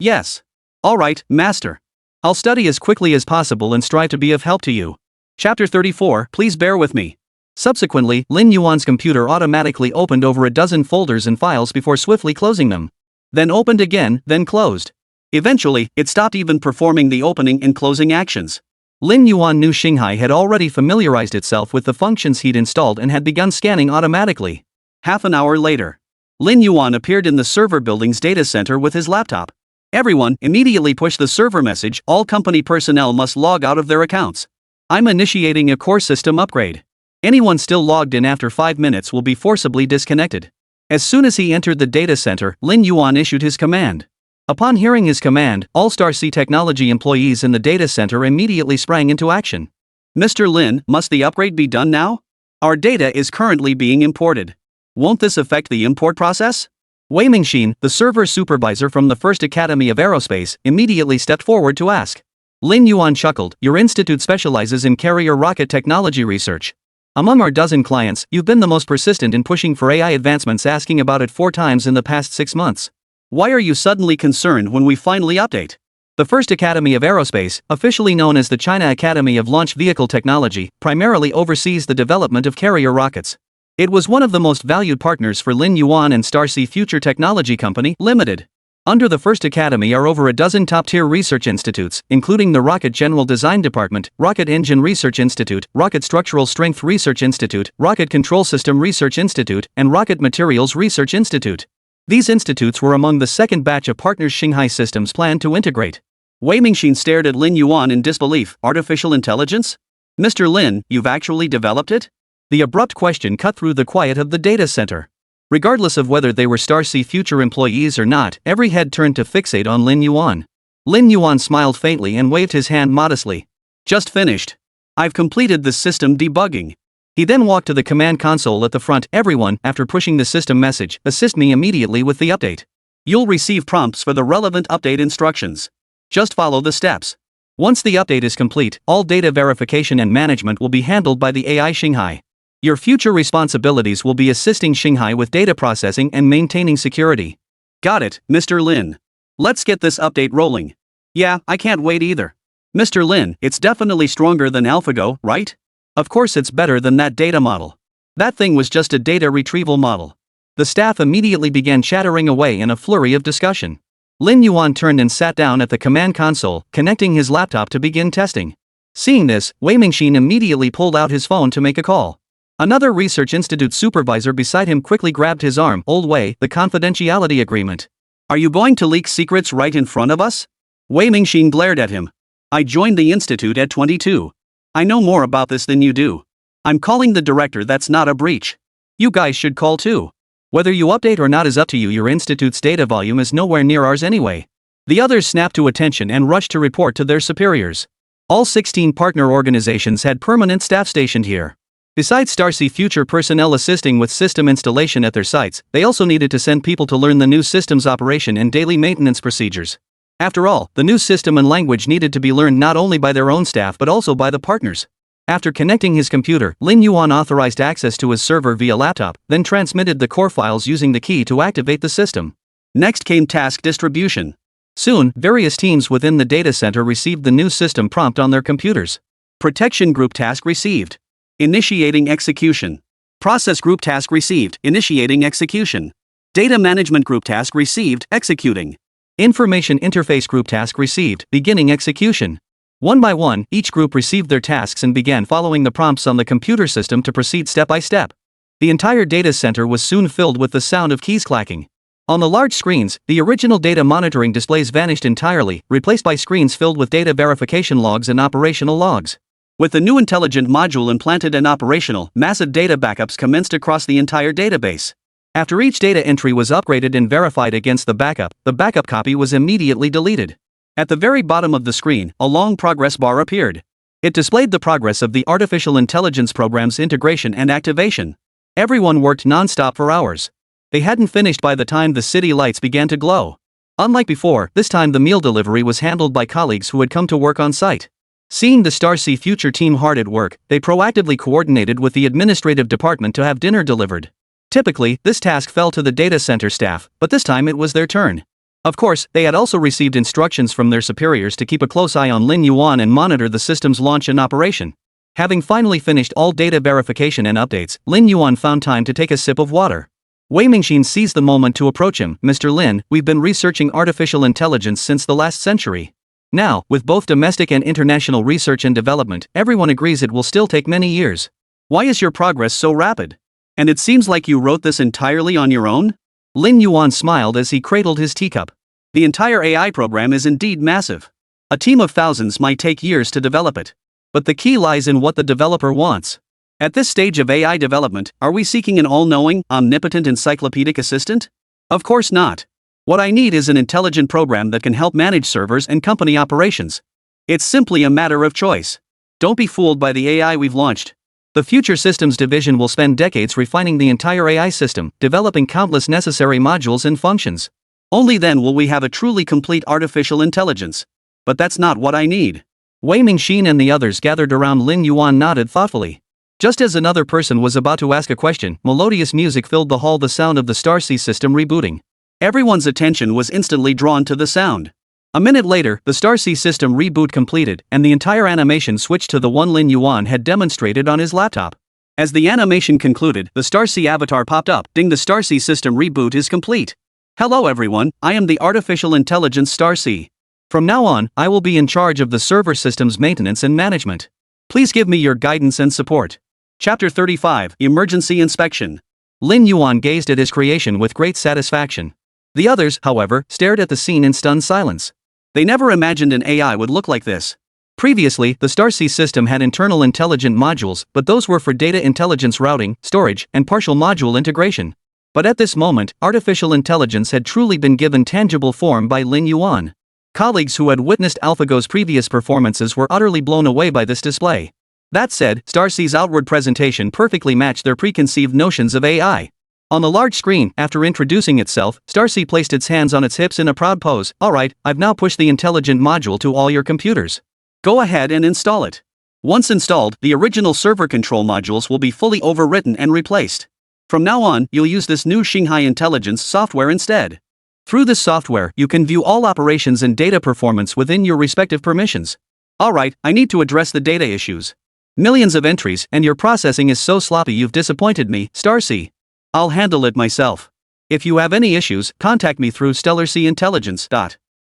Alright, master. I'll study as quickly as possible and strive to be of help to you. Chapter 34, please bear with me. Subsequently, Lin Yuan's computer automatically opened over a dozen folders and files before swiftly closing them. Then opened again, then closed. Eventually, it stopped even performing the opening and closing actions. Lin Yuan knew Xinghai had already familiarized itself with the functions he'd installed and had begun scanning automatically. Half an hour later, Lin Yuan appeared in the server building's data center with his laptop. Everyone immediately pushed the server message, all company personnel must log out of their accounts. I'm initiating a core system upgrade. Anyone still logged in after 5 minutes will be forcibly disconnected. As soon as he entered the data center, Lin Yuan issued his command. Upon hearing his command, all Star Sea Technology employees in the data center immediately sprang into action. Mr. Lin, must the upgrade be done now? Our data is currently being imported. Won't this affect the import process? Wei Mingxin, the server supervisor from the First Academy of Aerospace, immediately stepped forward to ask. Lin Yuan chuckled, your institute specializes in carrier rocket technology research. Among our dozen clients, you've been the most persistent in pushing for AI advancements, asking about it 4 times in the past 6 months. Why are you suddenly concerned when we finally update? The First Academy of Aerospace, officially known as the China Academy of Launch Vehicle Technology, primarily oversees the development of carrier rockets. It was one of the most valued partners for Lin Yuan and Starsea Future Technology Company, Limited. Under the First Academy are over a dozen top-tier research institutes, including the Rocket General Design Department, Rocket Engine Research Institute, Rocket Structural Strength Research Institute, Rocket Control System Research Institute, and Rocket Materials Research Institute. These institutes were among the second batch of partners Xinghai Systems planned to integrate. Wei Mingxin stared at Lin Yuan in disbelief. Artificial intelligence? Mr. Lin, you've actually developed it? The abrupt question cut through the quiet of the data center. Regardless of whether they were Starsea Future employees or not, every head turned to fixate on Lin Yuan. Lin Yuan smiled faintly and waved his hand modestly. Just finished. I've completed the system debugging. He then walked to the command console at the front. Everyone, after pushing the system message, assist me immediately with the update. You'll receive prompts for the relevant update instructions. Just follow the steps. Once the update is complete, all data verification and management will be handled by the AI Xinghai. Your future responsibilities will be assisting Xinghai with data processing and maintaining security. Got it, Mr. Lin. Let's get this update rolling. Yeah, I can't wait either. Mr. Lin, it's definitely stronger than AlphaGo, right? Of course it's better than that data model. That thing was just a data retrieval model. The staff immediately began chattering away in a flurry of discussion. Lin Yuan turned and sat down at the command console, connecting his laptop to begin testing. Seeing this, Wei Mingxin immediately pulled out his phone to make a call. Another research institute supervisor beside him quickly grabbed his arm. Old Wei, the confidentiality agreement. Are you going to leak secrets right in front of us? Wei Mingxin glared at him. I joined the institute at 22. I know more about this than you do. I'm calling the director. That's not a breach. You guys should call too. Whether you update or not is up to you. Your institute's data volume is nowhere near ours anyway. The others snapped to attention and rushed to report to their superiors. All 16 partner organizations had permanent staff stationed here. Besides Starcy future personnel assisting with system installation at their sites, they also needed to send people to learn the new system's operation and daily maintenance procedures. After all, the new system and language needed to be learned not only by their own staff but also by the partners. After connecting his computer, Lin Yuan authorized access to his server via laptop, then transmitted the core files using the key to activate the system. Next came task distribution. Soon, various teams within the data center received the new system prompt on their computers. Protection group task received. Initiating execution. Process group task received. Initiating execution. Data management group task received. Executing. Information interface group task received. Beginning execution. One by one, each group received their tasks and began following the prompts on the computer system to proceed step by step. The entire data center was soon filled with the sound of keys clacking. On the large screens, the original data monitoring displays vanished entirely, replaced by screens filled with data verification logs and operational logs. With the new intelligent module implanted and operational, massive data backups commenced across the entire database. After each data entry was upgraded and verified against the backup copy was immediately deleted. At the very bottom of the screen, a long progress bar appeared. It displayed the progress of the artificial intelligence program's integration and activation. Everyone worked non-stop for hours. They hadn't finished by the time the city lights began to glow. Unlike before, this time the meal delivery was handled by colleagues who had come to work on site. Seeing the Starcy future team hard at work, they proactively coordinated with the administrative department to have dinner delivered. Typically, this task fell to the data center staff, but this time it was their turn. Of course, they had also received instructions from their superiors to keep a close eye on Lin Yuan and monitor the system's launch and operation. Having finally finished all data verification and updates, Lin Yuan found time to take a sip of water. Wei Mingxin seized the moment to approach him. "Mr. Lin, we've been researching artificial intelligence since the last century. Now, with both domestic and international research and development, everyone agrees it will still take many years. Why is your progress so rapid? And it seems like you wrote this entirely on your own?" Lin Yuan smiled as he cradled his teacup. "The entire AI program is indeed massive. A team of thousands might take years to develop it. But the key lies in what the developer wants. At this stage of AI development, are we seeking an all-knowing, omnipotent encyclopedic assistant? Of course not. What I need is an intelligent program that can help manage servers and company operations. It's simply a matter of choice. Don't be fooled by the AI we've launched. The Future Systems Division will spend decades refining the entire AI system, developing countless necessary modules and functions. Only then will we have a truly complete artificial intelligence. But that's not what I need." Wei Mingxin and the others gathered around Lin Yuan nodded thoughtfully. Just as another person was about to ask a question, melodious music filled the hall, the sound of the Starcy system rebooting. Everyone's attention was instantly drawn to the sound. A minute later, the Starcy system reboot completed, and the entire animation switched to the one Lin Yuan had demonstrated on his laptop. As the animation concluded, the Starcy avatar popped up. "Ding, the Starcy system reboot is complete. Hello everyone, I am the artificial intelligence Starcy. From now on, I will be in charge of the server system's maintenance and management. Please give me your guidance and support." Chapter 35, Emergency Inspection. Lin Yuan gazed at his creation with great satisfaction. The others, however, stared at the scene in stunned silence. They never imagined an AI would look like this. Previously, the Starcy system had internal intelligent modules, but those were for data intelligence routing, storage, and partial module integration. But at this moment, artificial intelligence had truly been given tangible form by Lin Yuan. Colleagues who had witnessed AlphaGo's previous performances were utterly blown away by this display. That said, Starcy's outward presentation perfectly matched their preconceived notions of AI. On the large screen, after introducing itself, Starcy placed its hands on its hips in a proud pose. "Alright, I've now pushed the intelligent module to all your computers. Go ahead and install it. Once installed, the original server control modules will be fully overwritten and replaced. From now on, you'll use this new Shanghai Intelligence software instead. Through this software, you can view all operations and data performance within your respective permissions. Alright, I need to address the data issues. Millions of entries, and your processing is so sloppy you've disappointed me, Starcy. I'll handle it myself. If you have any issues, contact me through Stellar Sea Intelligence.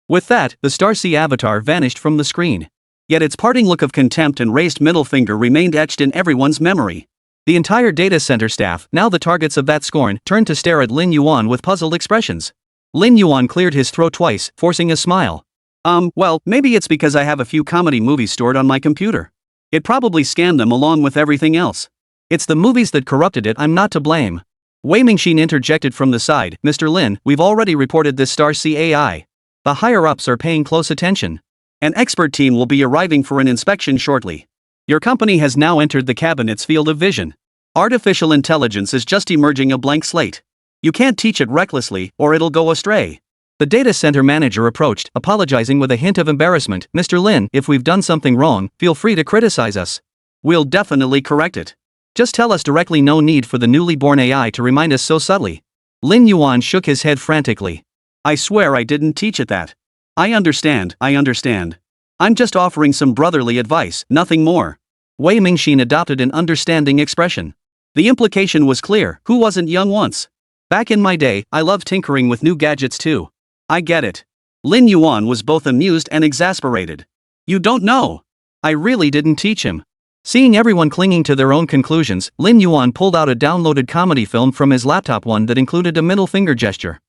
With that, the Starcy avatar vanished from the screen. Yet its parting look of contempt and raised middle finger remained etched in everyone's memory. The entire data center staff, now the targets of that scorn, turned to stare at Lin Yuan with puzzled expressions. Lin Yuan cleared his throat twice, forcing a smile. Well, maybe it's because I have a few comedy movies stored on my computer. It probably scanned them along with everything else. It's the movies that corrupted it, I'm not to blame." Wei Mingxin interjected from the side. "Mr. Lin, we've already reported this Starcy AI. The higher-ups are paying close attention. An expert team will be arriving for an inspection shortly. Your company has now entered the cabinet's field of vision. Artificial intelligence is just emerging a blank slate. You can't teach it recklessly, or it'll go astray. The data center manager approached, apologizing with a hint of embarrassment. Mr. Lin, if we've done something wrong, feel free to criticize us. We'll definitely correct it. Just tell us directly, no need for the newly born AI to remind us so subtly. Lin Yuan shook his head frantically. I swear I didn't teach it that. I understand. I'm just offering some brotherly advice, nothing more. Wei Mingxin adopted an understanding expression. The implication was clear, who wasn't young once? Back in my day, I loved tinkering with new gadgets too. I get it. Lin Yuan was both amused and exasperated. You don't know. I really didn't teach him. Seeing everyone clinging to their own conclusions, Lin Yuan pulled out a downloaded comedy film from his laptop, one that included a middle finger gesture.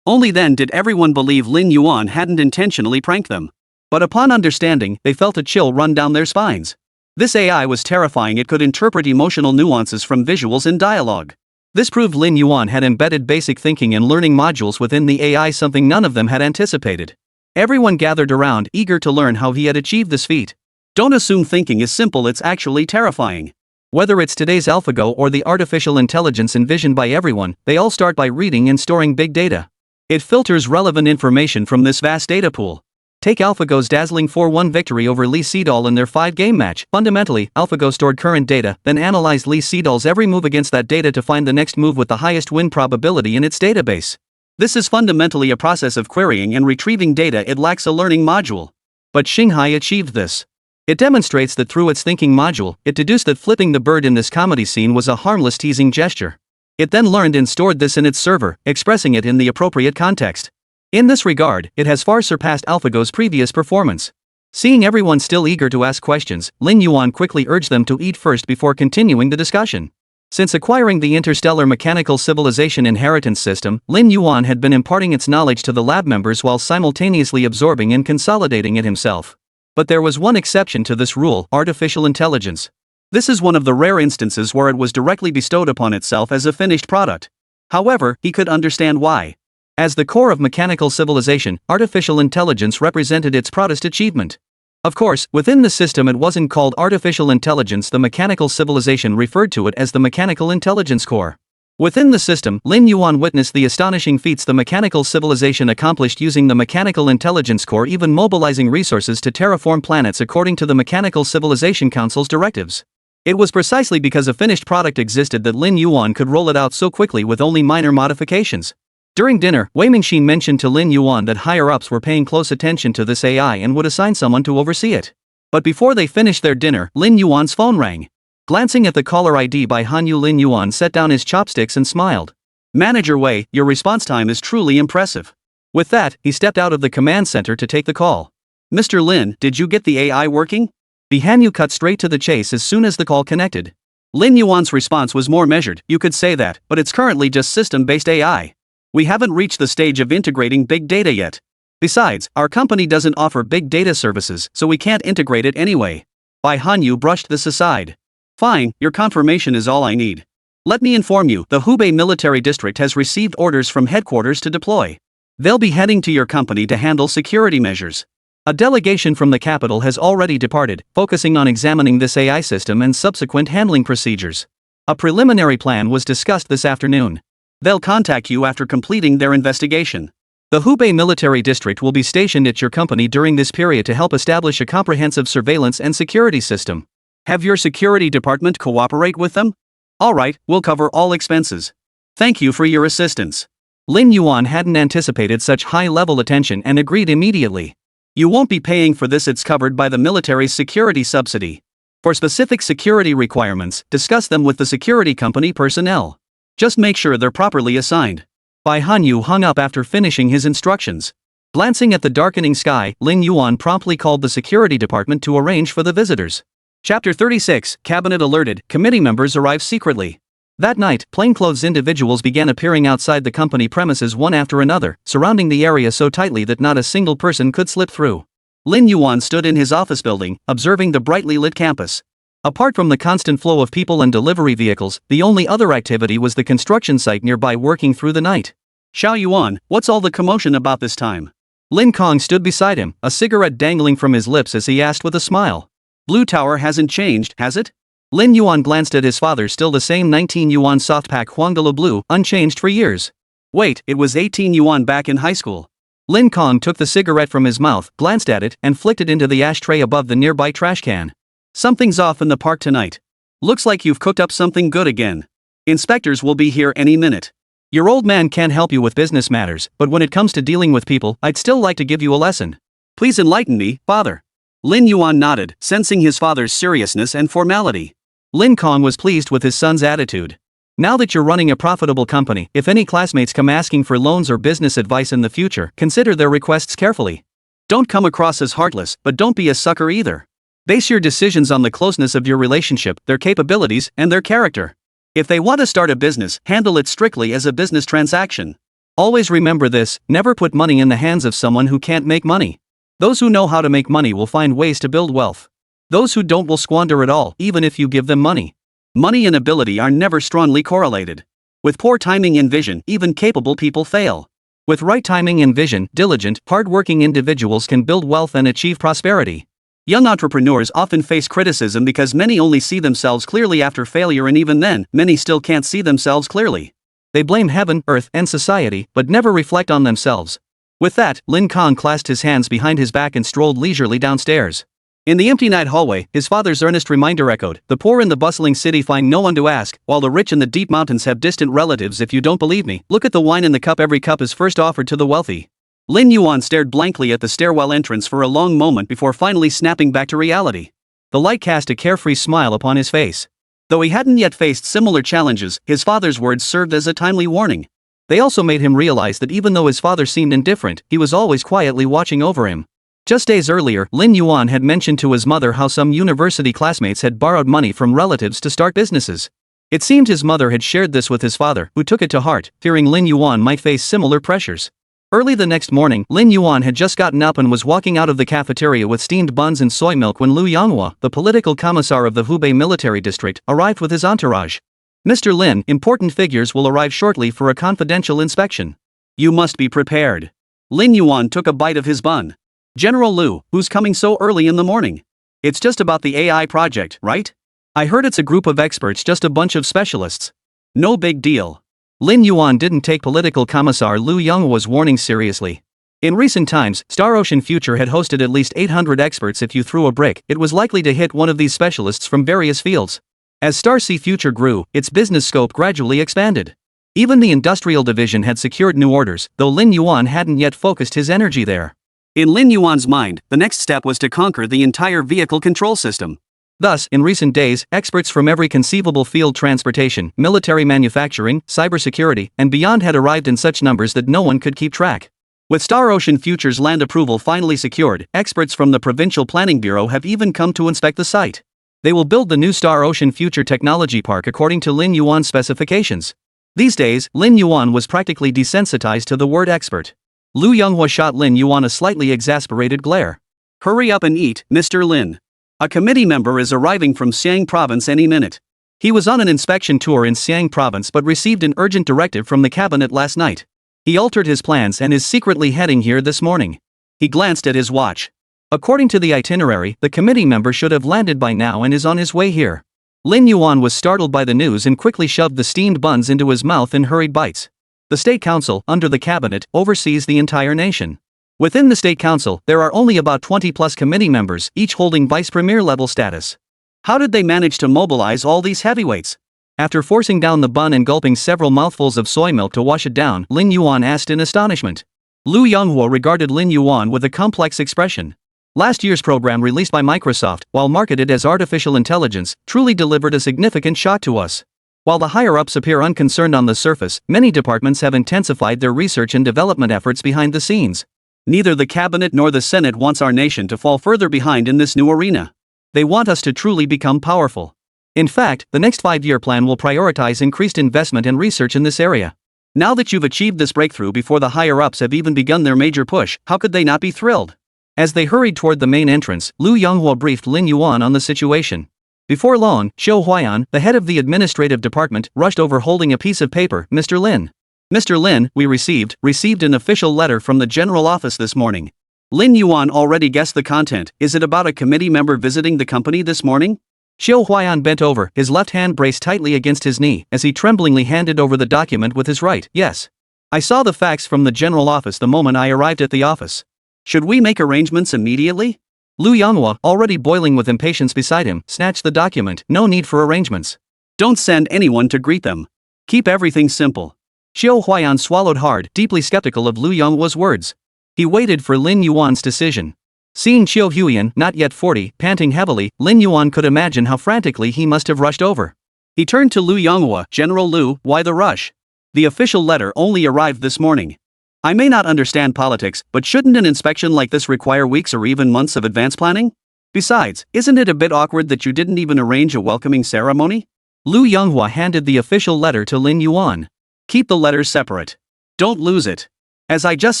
Only then did everyone believe Lin Yuan hadn't intentionally pranked them. But upon understanding, they felt a chill run down their spines. This AI was terrifying. It could interpret emotional nuances from visuals and dialogue. This proved Lin Yuan had embedded basic thinking and learning modules within the AI, something none of them had anticipated. Everyone gathered around, eager to learn how he had achieved this feat. Don't assume thinking is simple, it's actually terrifying. Whether it's today's AlphaGo or the artificial intelligence envisioned by everyone, they all start by reading and storing big data. It filters relevant information from this vast data pool. Take AlphaGo's dazzling 4-1 victory over Lee Sedol in their 5-game match. Fundamentally, AlphaGo stored current data, then analyzed Lee Sedol's every move against that data to find the next move with the highest win probability in its database. This is fundamentally a process of querying and retrieving data. It lacks a learning module. But Xinghai achieved this. It demonstrates that through its thinking module, it deduced that flipping the bird in this comedy scene was a harmless teasing gesture. It then learned and stored this in its server, expressing it in the appropriate context. In this regard, it has far surpassed AlphaGo's previous performance. Seeing everyone still eager to ask questions, Lin Yuan quickly urged them to eat first before continuing the discussion. Since acquiring the interstellar mechanical civilization inheritance system, Lin Yuan had been imparting its knowledge to the lab members while simultaneously absorbing and consolidating it himself. But there was one exception to this rule: artificial intelligence. This is one of the rare instances where it was directly bestowed upon itself as a finished product. However, he could understand why. As the core of mechanical civilization, artificial intelligence represented its proudest achievement. Of course, within the system it wasn't called artificial intelligence. The mechanical civilization referred to it as the mechanical intelligence core. Within the system, Lin Yuan witnessed the astonishing feats the mechanical civilization accomplished using the mechanical intelligence core, even mobilizing resources to terraform planets according to the Mechanical Civilization Council's directives. It was precisely because a finished product existed that Lin Yuan could roll it out so quickly with only minor modifications. During dinner, Wei Mingxin mentioned to Lin Yuan that higher-ups were paying close attention to this AI and would assign someone to oversee it. But before they finished their dinner, Lin Yuan's phone rang. Glancing at the caller ID by Hanyu, Lin Yuan set down his chopsticks and smiled. Manager Wei, your response time is truly impressive. With that, he stepped out of the command center to take the call. Mr. Lin, did you get the AI working? The Hanyu cut straight to the chase as soon as the call connected. Lin Yuan's response was more measured. You could say that, but it's currently just system-based AI. We haven't reached the stage of integrating big data yet. Besides, our company doesn't offer big data services, so we can't integrate it anyway. Bai Hanyu brushed this aside. Fine, your confirmation is all I need. Let me inform you, the Hubei military district has received orders from headquarters to deploy. They'll be heading to your company to handle security measures. A delegation from the capital has already departed, focusing on examining this AI system and subsequent handling procedures. A preliminary plan was discussed this afternoon. They'll contact you after completing their investigation. The Hubei military district will be stationed at your company during this period to help establish a comprehensive surveillance and security system. Have your security department cooperate with them? Alright, we'll cover all expenses. Thank you for your assistance. Lin Yuan hadn't anticipated such high-level attention and agreed immediately. You won't be paying for this, it's covered by the military's security subsidy. For specific security requirements, discuss them with the security company personnel. Just make sure they're properly assigned. Bai Hanyu hung up after finishing his instructions. Glancing at the darkening sky, Lin Yuan promptly called the security department to arrange for the visitors. Chapter 36, Cabinet alerted, committee members arrive secretly. That night, plainclothes individuals began appearing outside the company premises one after another, surrounding the area so tightly that not a single person could slip through. Lin Yuan stood in his office building, observing the brightly lit campus. Apart from the constant flow of people and delivery vehicles, the only other activity was the construction site nearby working through the night. Xiao Yuan, what's all the commotion about this time? Lin Kong stood beside him, a cigarette dangling from his lips as he asked with a smile. Blue Tower hasn't changed, has it? Lin Yuan glanced at his father, still the same 19 yuan softpack Huangdalo Blue, unchanged for years. Wait, it was 18 yuan back in high school. Lin Kong took the cigarette from his mouth, glanced at it, and flicked it into the ashtray above the nearby trash can. Something's off in the park tonight. Looks like you've cooked up something good again. Inspectors will be here any minute. Your old man can't help you with business matters, but when it comes to dealing with people, I'd still like to give you a lesson. Please enlighten me, father. Lin Yuan nodded, sensing his father's seriousness and formality. Lin Kong was pleased with his son's attitude. Now that you're running a profitable company, if any classmates come asking for loans or business advice in the future, consider their requests carefully. Don't come across as heartless, but don't be a sucker either. Base your decisions on the closeness of your relationship, their capabilities, and their character. If they want to start a business, handle it strictly as a business transaction. Always remember this: never put money in the hands of someone who can't make money. Those who know how to make money will find ways to build wealth. Those who don't will squander it all, even if you give them money. Money and ability are never strongly correlated. With poor timing and vision, even capable people fail. With right timing and vision, diligent, hard-working individuals can build wealth and achieve prosperity. Young entrepreneurs often face criticism because many only see themselves clearly after failure, and even then, many still can't see themselves clearly. They blame heaven, earth, and society, but never reflect on themselves. With that, Lin Kong clasped his hands behind his back and strolled leisurely downstairs. In the empty night hallway, his father's earnest reminder echoed: the poor in the bustling city find no one to ask, while the rich in the deep mountains have distant relatives. If you don't believe me, look at the wine in the cup. Every cup is first offered to the wealthy. Lin Yuan stared blankly at the stairwell entrance for a long moment before finally snapping back to reality. The light cast a carefree smile upon his face. Though he hadn't yet faced similar challenges, his father's words served as a timely warning. They also made him realize that even though his father seemed indifferent, he was always quietly watching over him. Just days earlier, Lin Yuan had mentioned to his mother how some university classmates had borrowed money from relatives to start businesses. It seemed his mother had shared this with his father, who took it to heart, fearing Lin Yuan might face similar pressures. Early the next morning, Lin Yuan had just gotten up and was walking out of the cafeteria with steamed buns and soy milk when Liu Yanghua, the political commissar of the Hubei military district, arrived with his entourage. Mr. Lin, important figures will arrive shortly for a confidential inspection. You must be prepared. Lin Yuan took a bite of his bun. General Liu, who's coming so early in the morning? It's just about the AI project, right? I heard it's a group of experts, just a bunch of specialists. No big deal. Lin Yuan didn't take political commissar Liu Yanghua's warning seriously. In recent times, Star Ocean Future had hosted at least 800 experts. If you threw a brick, it was likely to hit one of these specialists from various fields. As Star Sea Future grew, its business scope gradually expanded. Even the industrial division had secured new orders, though Lin Yuan hadn't yet focused his energy there. In Lin Yuan's mind, the next step was to conquer the entire vehicle control system. Thus, in recent days, experts from every conceivable field: transportation, military manufacturing, cybersecurity, and beyond had arrived in such numbers that no one could keep track. With Star Ocean Future's land approval finally secured, experts from the Provincial Planning Bureau have even come to inspect the site. They will build the new Star Ocean Future Technology Park according to Lin Yuan's specifications. These days, Lin Yuan was practically desensitized to the word expert. Liu Yanghua shot Lin Yuan a slightly exasperated glare. Hurry up and eat, Mr. Lin. A committee member is arriving from Xiang Province any minute. He was on an inspection tour in Xiang Province but received an urgent directive from the cabinet last night. He altered his plans and is secretly heading here this morning. He glanced at his watch. According to the itinerary, the committee member should have landed by now and is on his way here. Lin Yuan was startled by the news and quickly shoved the steamed buns into his mouth in hurried bites. The State Council, under the cabinet, oversees the entire nation. Within the State Council, there are only about 20+ committee members, each holding vice premier level status. How did they manage to mobilize all these heavyweights? After forcing down the bun and gulping several mouthfuls of soy milk to wash it down, Lin Yuan asked in astonishment. Liu Yanghua regarded Lin Yuan with a complex expression. Last year's program, released by Microsoft, while marketed as artificial intelligence, truly delivered a significant shock to us. While the higher-ups appear unconcerned on the surface, many departments have intensified their research and development efforts behind the scenes. Neither the cabinet nor the Senate wants our nation to fall further behind in this new arena. They want us to truly become powerful. In fact, the next 5-year plan will prioritize increased investment and research in this area. Now that you've achieved this breakthrough before the higher-ups have even begun their major push, how could they not be thrilled? As they hurried toward the main entrance, Liu Yanghua briefed Lin Yuan on the situation. Before long, Xiu Huayan, the head of the administrative department, rushed over holding a piece of paper. Mr. Lin. Mr. Lin, we received an official letter from the general office this morning. Lin Yuan already guessed the content. Is it about a committee member visiting the company this morning? Xiao Huaiyan bent over, his left hand braced tightly against his knee, as he tremblingly handed over the document with his right. Yes. I saw the fax from the general office the moment I arrived at the office. Should we make arrangements immediately? Lu Yonghua, already boiling with impatience beside him, snatched the document. No need for arrangements. Don't send anyone to greet them. Keep everything simple. Xiao Huaiyan swallowed hard, deeply skeptical of Lu Yonghua's words. He waited for Lin Yuan's decision. Seeing Qiu Huiyan, not yet 40, panting heavily, Lin Yuan could imagine how frantically he must have rushed over. He turned to Lu Yonghua. General Lu, why the rush? The official letter only arrived this morning. I may not understand politics, but shouldn't an inspection like this require weeks or even months of advance planning? Besides, isn't it a bit awkward that you didn't even arrange a welcoming ceremony? Lu Yonghua handed the official letter to Lin Yuan. Keep the letters separate. Don't lose it. As I just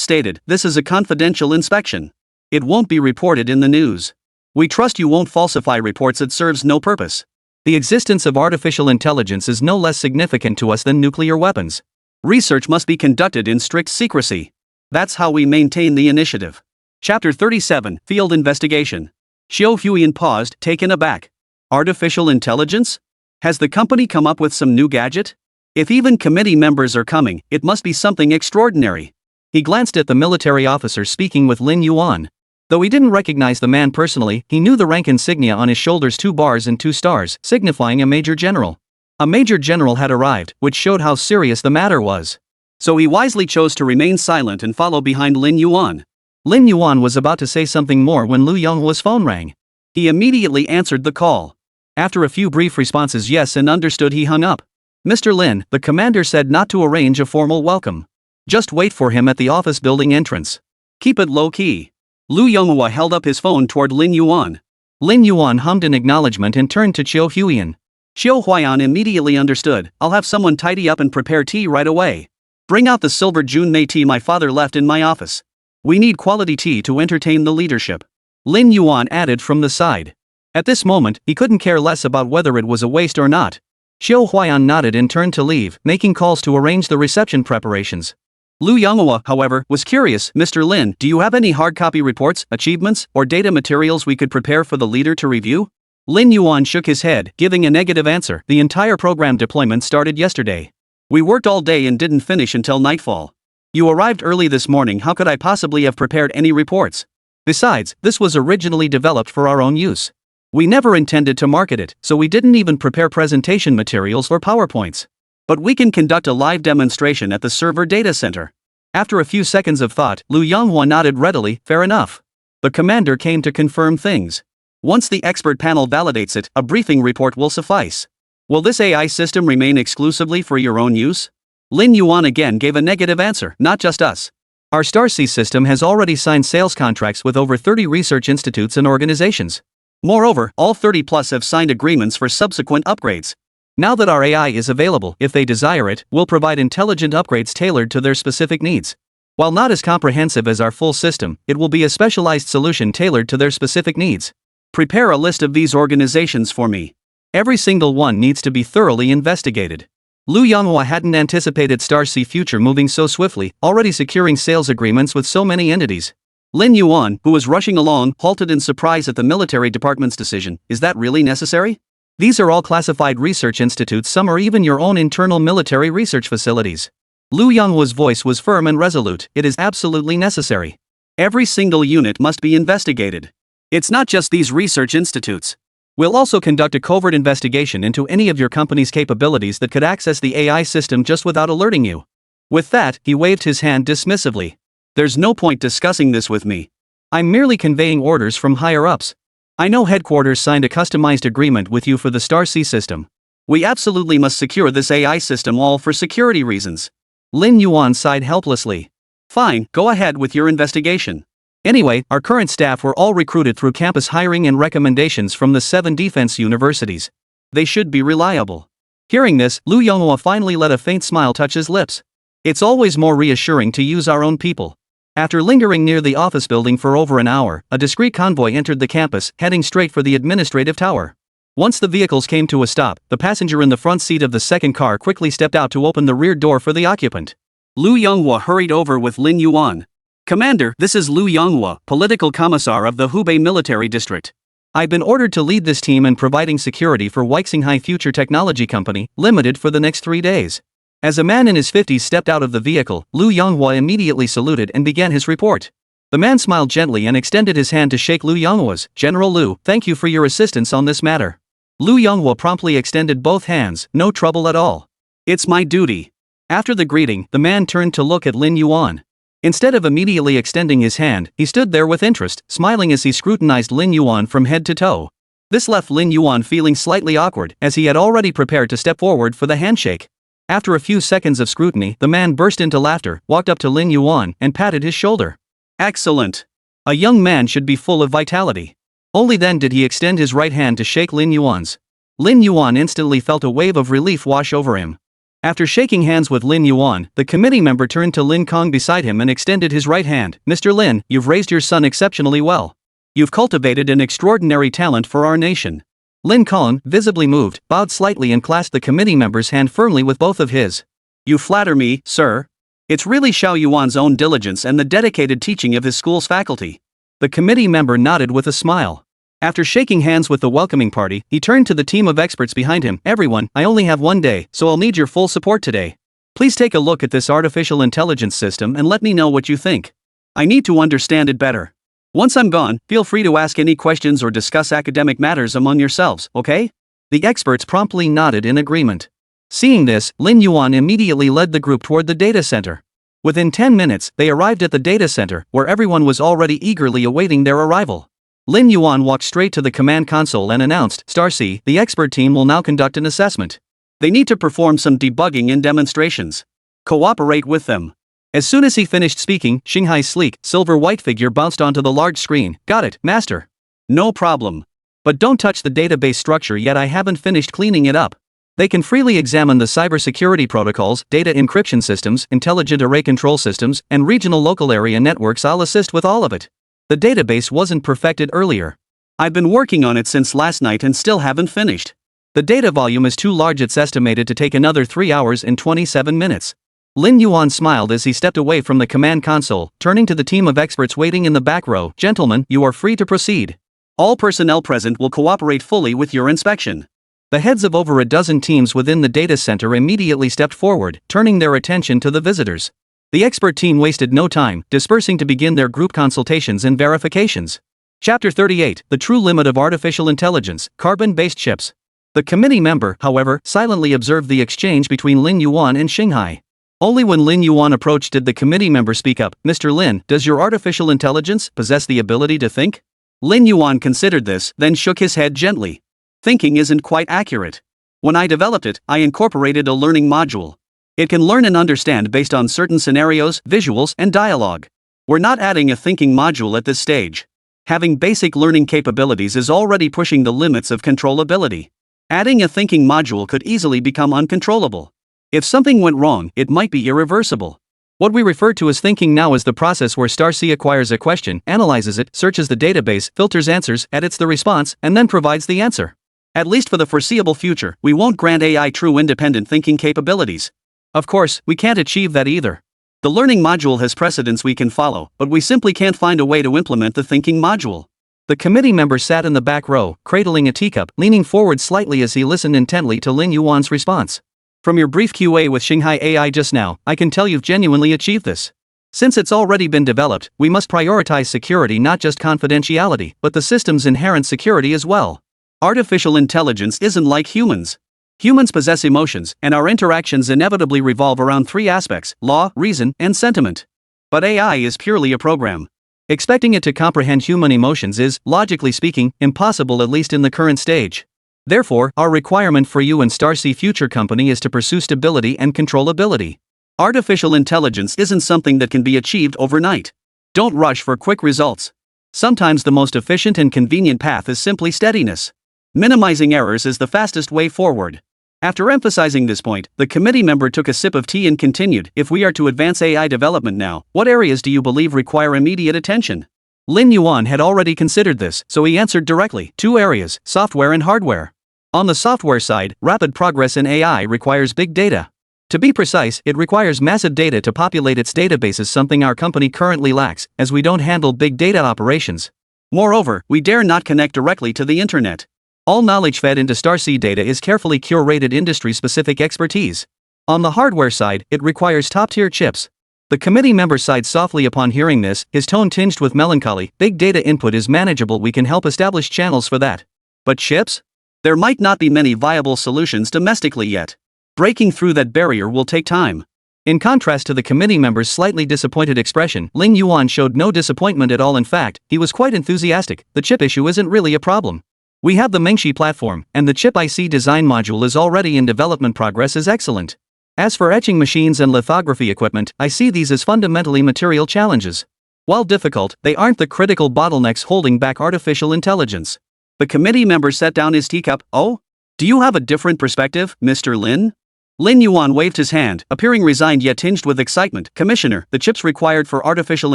stated, this is a confidential inspection. It won't be reported in the news. We trust you won't falsify reports. It serves no purpose. The existence of artificial intelligence is no less significant to us than nuclear weapons. Research must be conducted in strict secrecy. That's how we maintain the initiative. Chapter 37, Field Investigation. Xiao Huiyan paused, taken aback. Artificial intelligence? Has the company come up with some new gadget? If even committee members are coming, it must be something extraordinary. He glanced at the military officer speaking with Lin Yuan. Though he didn't recognize the man personally, he knew the rank insignia on his shoulders: 2 bars and 2 stars, signifying a major general. A major general had arrived, which showed how serious the matter was. So he wisely chose to remain silent and follow behind Lin Yuan. Lin Yuan was about to say something more when Lu Yonghua's phone rang. He immediately answered the call. After a few brief responses yes and understood, he hung up. Mr. Lin, the commander said not to arrange a formal welcome. Just wait for him at the office building entrance. Keep it low-key. Lu Yonghua held up his phone toward Lin Yuan. Lin Yuan hummed in acknowledgement and turned to Qiu Huiyan. Xiao Huaiyan immediately understood. I'll have someone tidy up and prepare tea right away. Bring out the silver Junmei tea my father left in my office. We need quality tea to entertain the leadership. Lin Yuan added from the side. At this moment, he couldn't care less about whether it was a waste or not. Xiao Huaiyan nodded and turned to leave, making calls to arrange the reception preparations. Lu Yonghua, however, was curious. Mr. Lin, do you have any hard copy reports, achievements, or data materials we could prepare for the leader to review? Lin Yuan shook his head, giving a negative answer. The entire program deployment started yesterday. We worked all day and didn't finish until nightfall. You arrived early this morning. How could I possibly have prepared any reports? Besides, this was originally developed for our own use. We never intended to market it, so we didn't even prepare presentation materials or PowerPoints. But we can conduct a live demonstration at the server data center. After a few seconds of thought, Lu Yonghua nodded readily. Fair enough. The commander came to confirm things. Once the expert panel validates it, a briefing report will suffice. Will this AI system remain exclusively for your own use? Lin Yuan again gave a negative answer. Not just us. Our StarC system has already signed sales contracts with over 30 research institutes and organizations. Moreover, all 30 plus have signed agreements for subsequent upgrades. Now that our AI is available, if they desire it, we'll provide intelligent upgrades tailored to their specific needs. While not as comprehensive as our full system, it will be a specialized solution tailored to their specific needs. Prepare a list of these organizations for me. Every single one needs to be thoroughly investigated. Lu Yonghua hadn't anticipated StarC future moving so swiftly, already securing sales agreements with so many entities. Lin Yuan, who was rushing along, halted in surprise at the military department's decision. Is that really necessary? These are all classified research institutes. Some are even your own internal military research facilities. Lu Yonghua's voice was firm and resolute. It is absolutely necessary. Every single unit must be investigated. It's not just these research institutes. We'll also conduct a covert investigation into any of your company's capabilities that could access the AI system just without alerting you. With that, he waved his hand dismissively. There's no point discussing this with me. I'm merely conveying orders from higher-ups. I know headquarters signed a customized agreement with you for the StarC system. We absolutely must secure this AI system, all for security reasons. Lin Yuan sighed helplessly. Fine, go ahead with your investigation. Anyway, our current staff were all recruited through campus hiring and recommendations from the 7 defense universities. They should be reliable. Hearing this, Lu Yonghua finally let a faint smile touch his lips. It's always more reassuring to use our own people. After lingering near the office building for over an hour, a discreet convoy entered the campus, heading straight for the administrative tower. Once the vehicles came to a stop, the passenger in the front seat of the second car quickly stepped out to open the rear door for the occupant. Liu Yonghua hurried over with Lin Yuan. Commander, this is Liu Yonghua, political commissar of the Hubei military district. I've been ordered to lead this team in providing security for Weixinghai Future Technology Company, Limited for the next 3 days. As a man in his 50s stepped out of the vehicle, Liu Yonghua immediately saluted and began his report. The man smiled gently and extended his hand to shake Liu Yonghua's. General Liu, thank you for your assistance on this matter. Liu Yonghua promptly extended both hands, no trouble at all. It's my duty. After the greeting, the man turned to look at Lin Yuan. Instead of immediately extending his hand, he stood there with interest, smiling as he scrutinized Lin Yuan from head to toe. This left Lin Yuan feeling slightly awkward, as he had already prepared to step forward for the handshake. After a few seconds of scrutiny, the man burst into laughter, walked up to Lin Yuan, and patted his shoulder. Excellent. A young man should be full of vitality. Only then did he extend his right hand to shake Lin Yuan's. Lin Yuan instantly felt a wave of relief wash over him. After shaking hands with Lin Yuan, the committee member turned to Lin Kong beside him and extended his right hand. Mr. Lin, you've raised your son exceptionally well. You've cultivated an extraordinary talent for our nation. Lin Kong, visibly moved, bowed slightly and clasped the committee member's hand firmly with both of his. You flatter me, sir. It's really Xiao Yuan's own diligence and the dedicated teaching of his school's faculty. The committee member nodded with a smile. After shaking hands with the welcoming party, he turned to the team of experts behind him. Everyone, I only have 1 day, so I'll need your full support today. Please take a look at this artificial intelligence system and let me know what you think. I need to understand it better. Once I'm gone, feel free to ask any questions or discuss academic matters among yourselves, okay? The experts promptly nodded in agreement. Seeing this, Lin Yuan immediately led the group toward the data center. Within 10 minutes, they arrived at the data center, where everyone was already eagerly awaiting their arrival. Lin Yuan walked straight to the command console and announced, Star C, the expert team will now conduct an assessment. They need to perform some debugging and demonstrations. Cooperate with them. As soon as he finished speaking, Xinghai's sleek, silver-white figure bounced onto the large screen. Got it, master. No problem. But don't touch the database structure yet, I haven't finished cleaning it up. They can freely examine the cybersecurity protocols, data encryption systems, intelligent array control systems, and regional local area networks. I'll assist with all of it. The database wasn't perfected earlier. I've been working on it since last night and still haven't finished. The data volume is too large, it's estimated to take another 3 hours and 27 minutes. Lin Yuan smiled as he stepped away from the command console, turning to the team of experts waiting in the back row. Gentlemen, you are free to proceed. All personnel present will cooperate fully with your inspection. The heads of over a dozen teams within the data center immediately stepped forward, turning their attention to the visitors. The expert team wasted no time, dispersing to begin their group consultations and verifications. Chapter 38, The True Limit of Artificial Intelligence, Carbon-Based Chips. The committee member, however, silently observed the exchange between Lin Yuan and Xinghai. Only when Lin Yuan approached did the committee member speak up. Mr. Lin, does your artificial intelligence possess the ability to think? Lin Yuan considered this, then shook his head gently. Thinking isn't quite accurate. When I developed it, I incorporated a learning module. It can learn and understand based on certain scenarios, visuals, and dialogue. We're not adding a thinking module at this stage. Having basic learning capabilities is already pushing the limits of controllability. Adding a thinking module could easily become uncontrollable. If something went wrong, it might be irreversible. What we refer to as thinking now is the process where Star C acquires a question, analyzes it, searches the database, filters answers, edits the response, and then provides the answer. At least for the foreseeable future, we won't grant AI true independent thinking capabilities. Of course, we can't achieve that either. The learning module has precedents we can follow, but we simply can't find a way to implement the thinking module. The committee member sat in the back row, cradling a teacup, leaning forward slightly as he listened intently to Lin Yuan's response. From your brief QA with Xinghai AI just now, I can tell you've genuinely achieved this. Since it's already been developed, we must prioritize security, not just confidentiality, but the system's inherent security as well. Artificial intelligence isn't like humans. Humans possess emotions, and our interactions inevitably revolve around 3 aspects: law, reason, and sentiment. But AI is purely a program. Expecting it to comprehend human emotions is, logically speaking, impossible, at least in the current stage. Therefore, our requirement for you and Star C Future Company is to pursue stability and controllability. Artificial intelligence isn't something that can be achieved overnight. Don't rush for quick results. Sometimes the most efficient and convenient path is simply steadiness. Minimizing errors is the fastest way forward. After emphasizing this point, the committee member took a sip of tea and continued, if we are to advance AI development now, what areas do you believe require immediate attention? Lin Yuan had already considered this, so he answered directly, 2 areas, software and hardware. On the software side, rapid progress in AI requires big data. To be precise, it requires massive data to populate its databases, something our company currently lacks, as we don't handle big data operations. Moreover, we dare not connect directly to the internet. All knowledge fed into Starseed data is carefully curated industry-specific expertise. On the hardware side, it requires top-tier chips. The committee member sighed softly upon hearing this, his tone tinged with melancholy. Big data input is manageable, we can help establish channels for that. But chips? There might not be many viable solutions domestically yet. Breaking through that barrier will take time. In contrast to the committee member's slightly disappointed expression, Lin Yuan showed no disappointment at all. In fact, he was quite enthusiastic. The chip issue isn't really a problem. We have the Mengxi platform, and the chip IC design module is already in development. Progress is excellent. As for etching machines and lithography equipment, I see these as fundamentally material challenges. While difficult, they aren't the critical bottlenecks holding back artificial intelligence. The committee member set down his teacup. Oh? Do you have a different perspective, Mr. Lin? Lin Yuan waved his hand, appearing resigned yet tinged with excitement. Commissioner, the chips required for artificial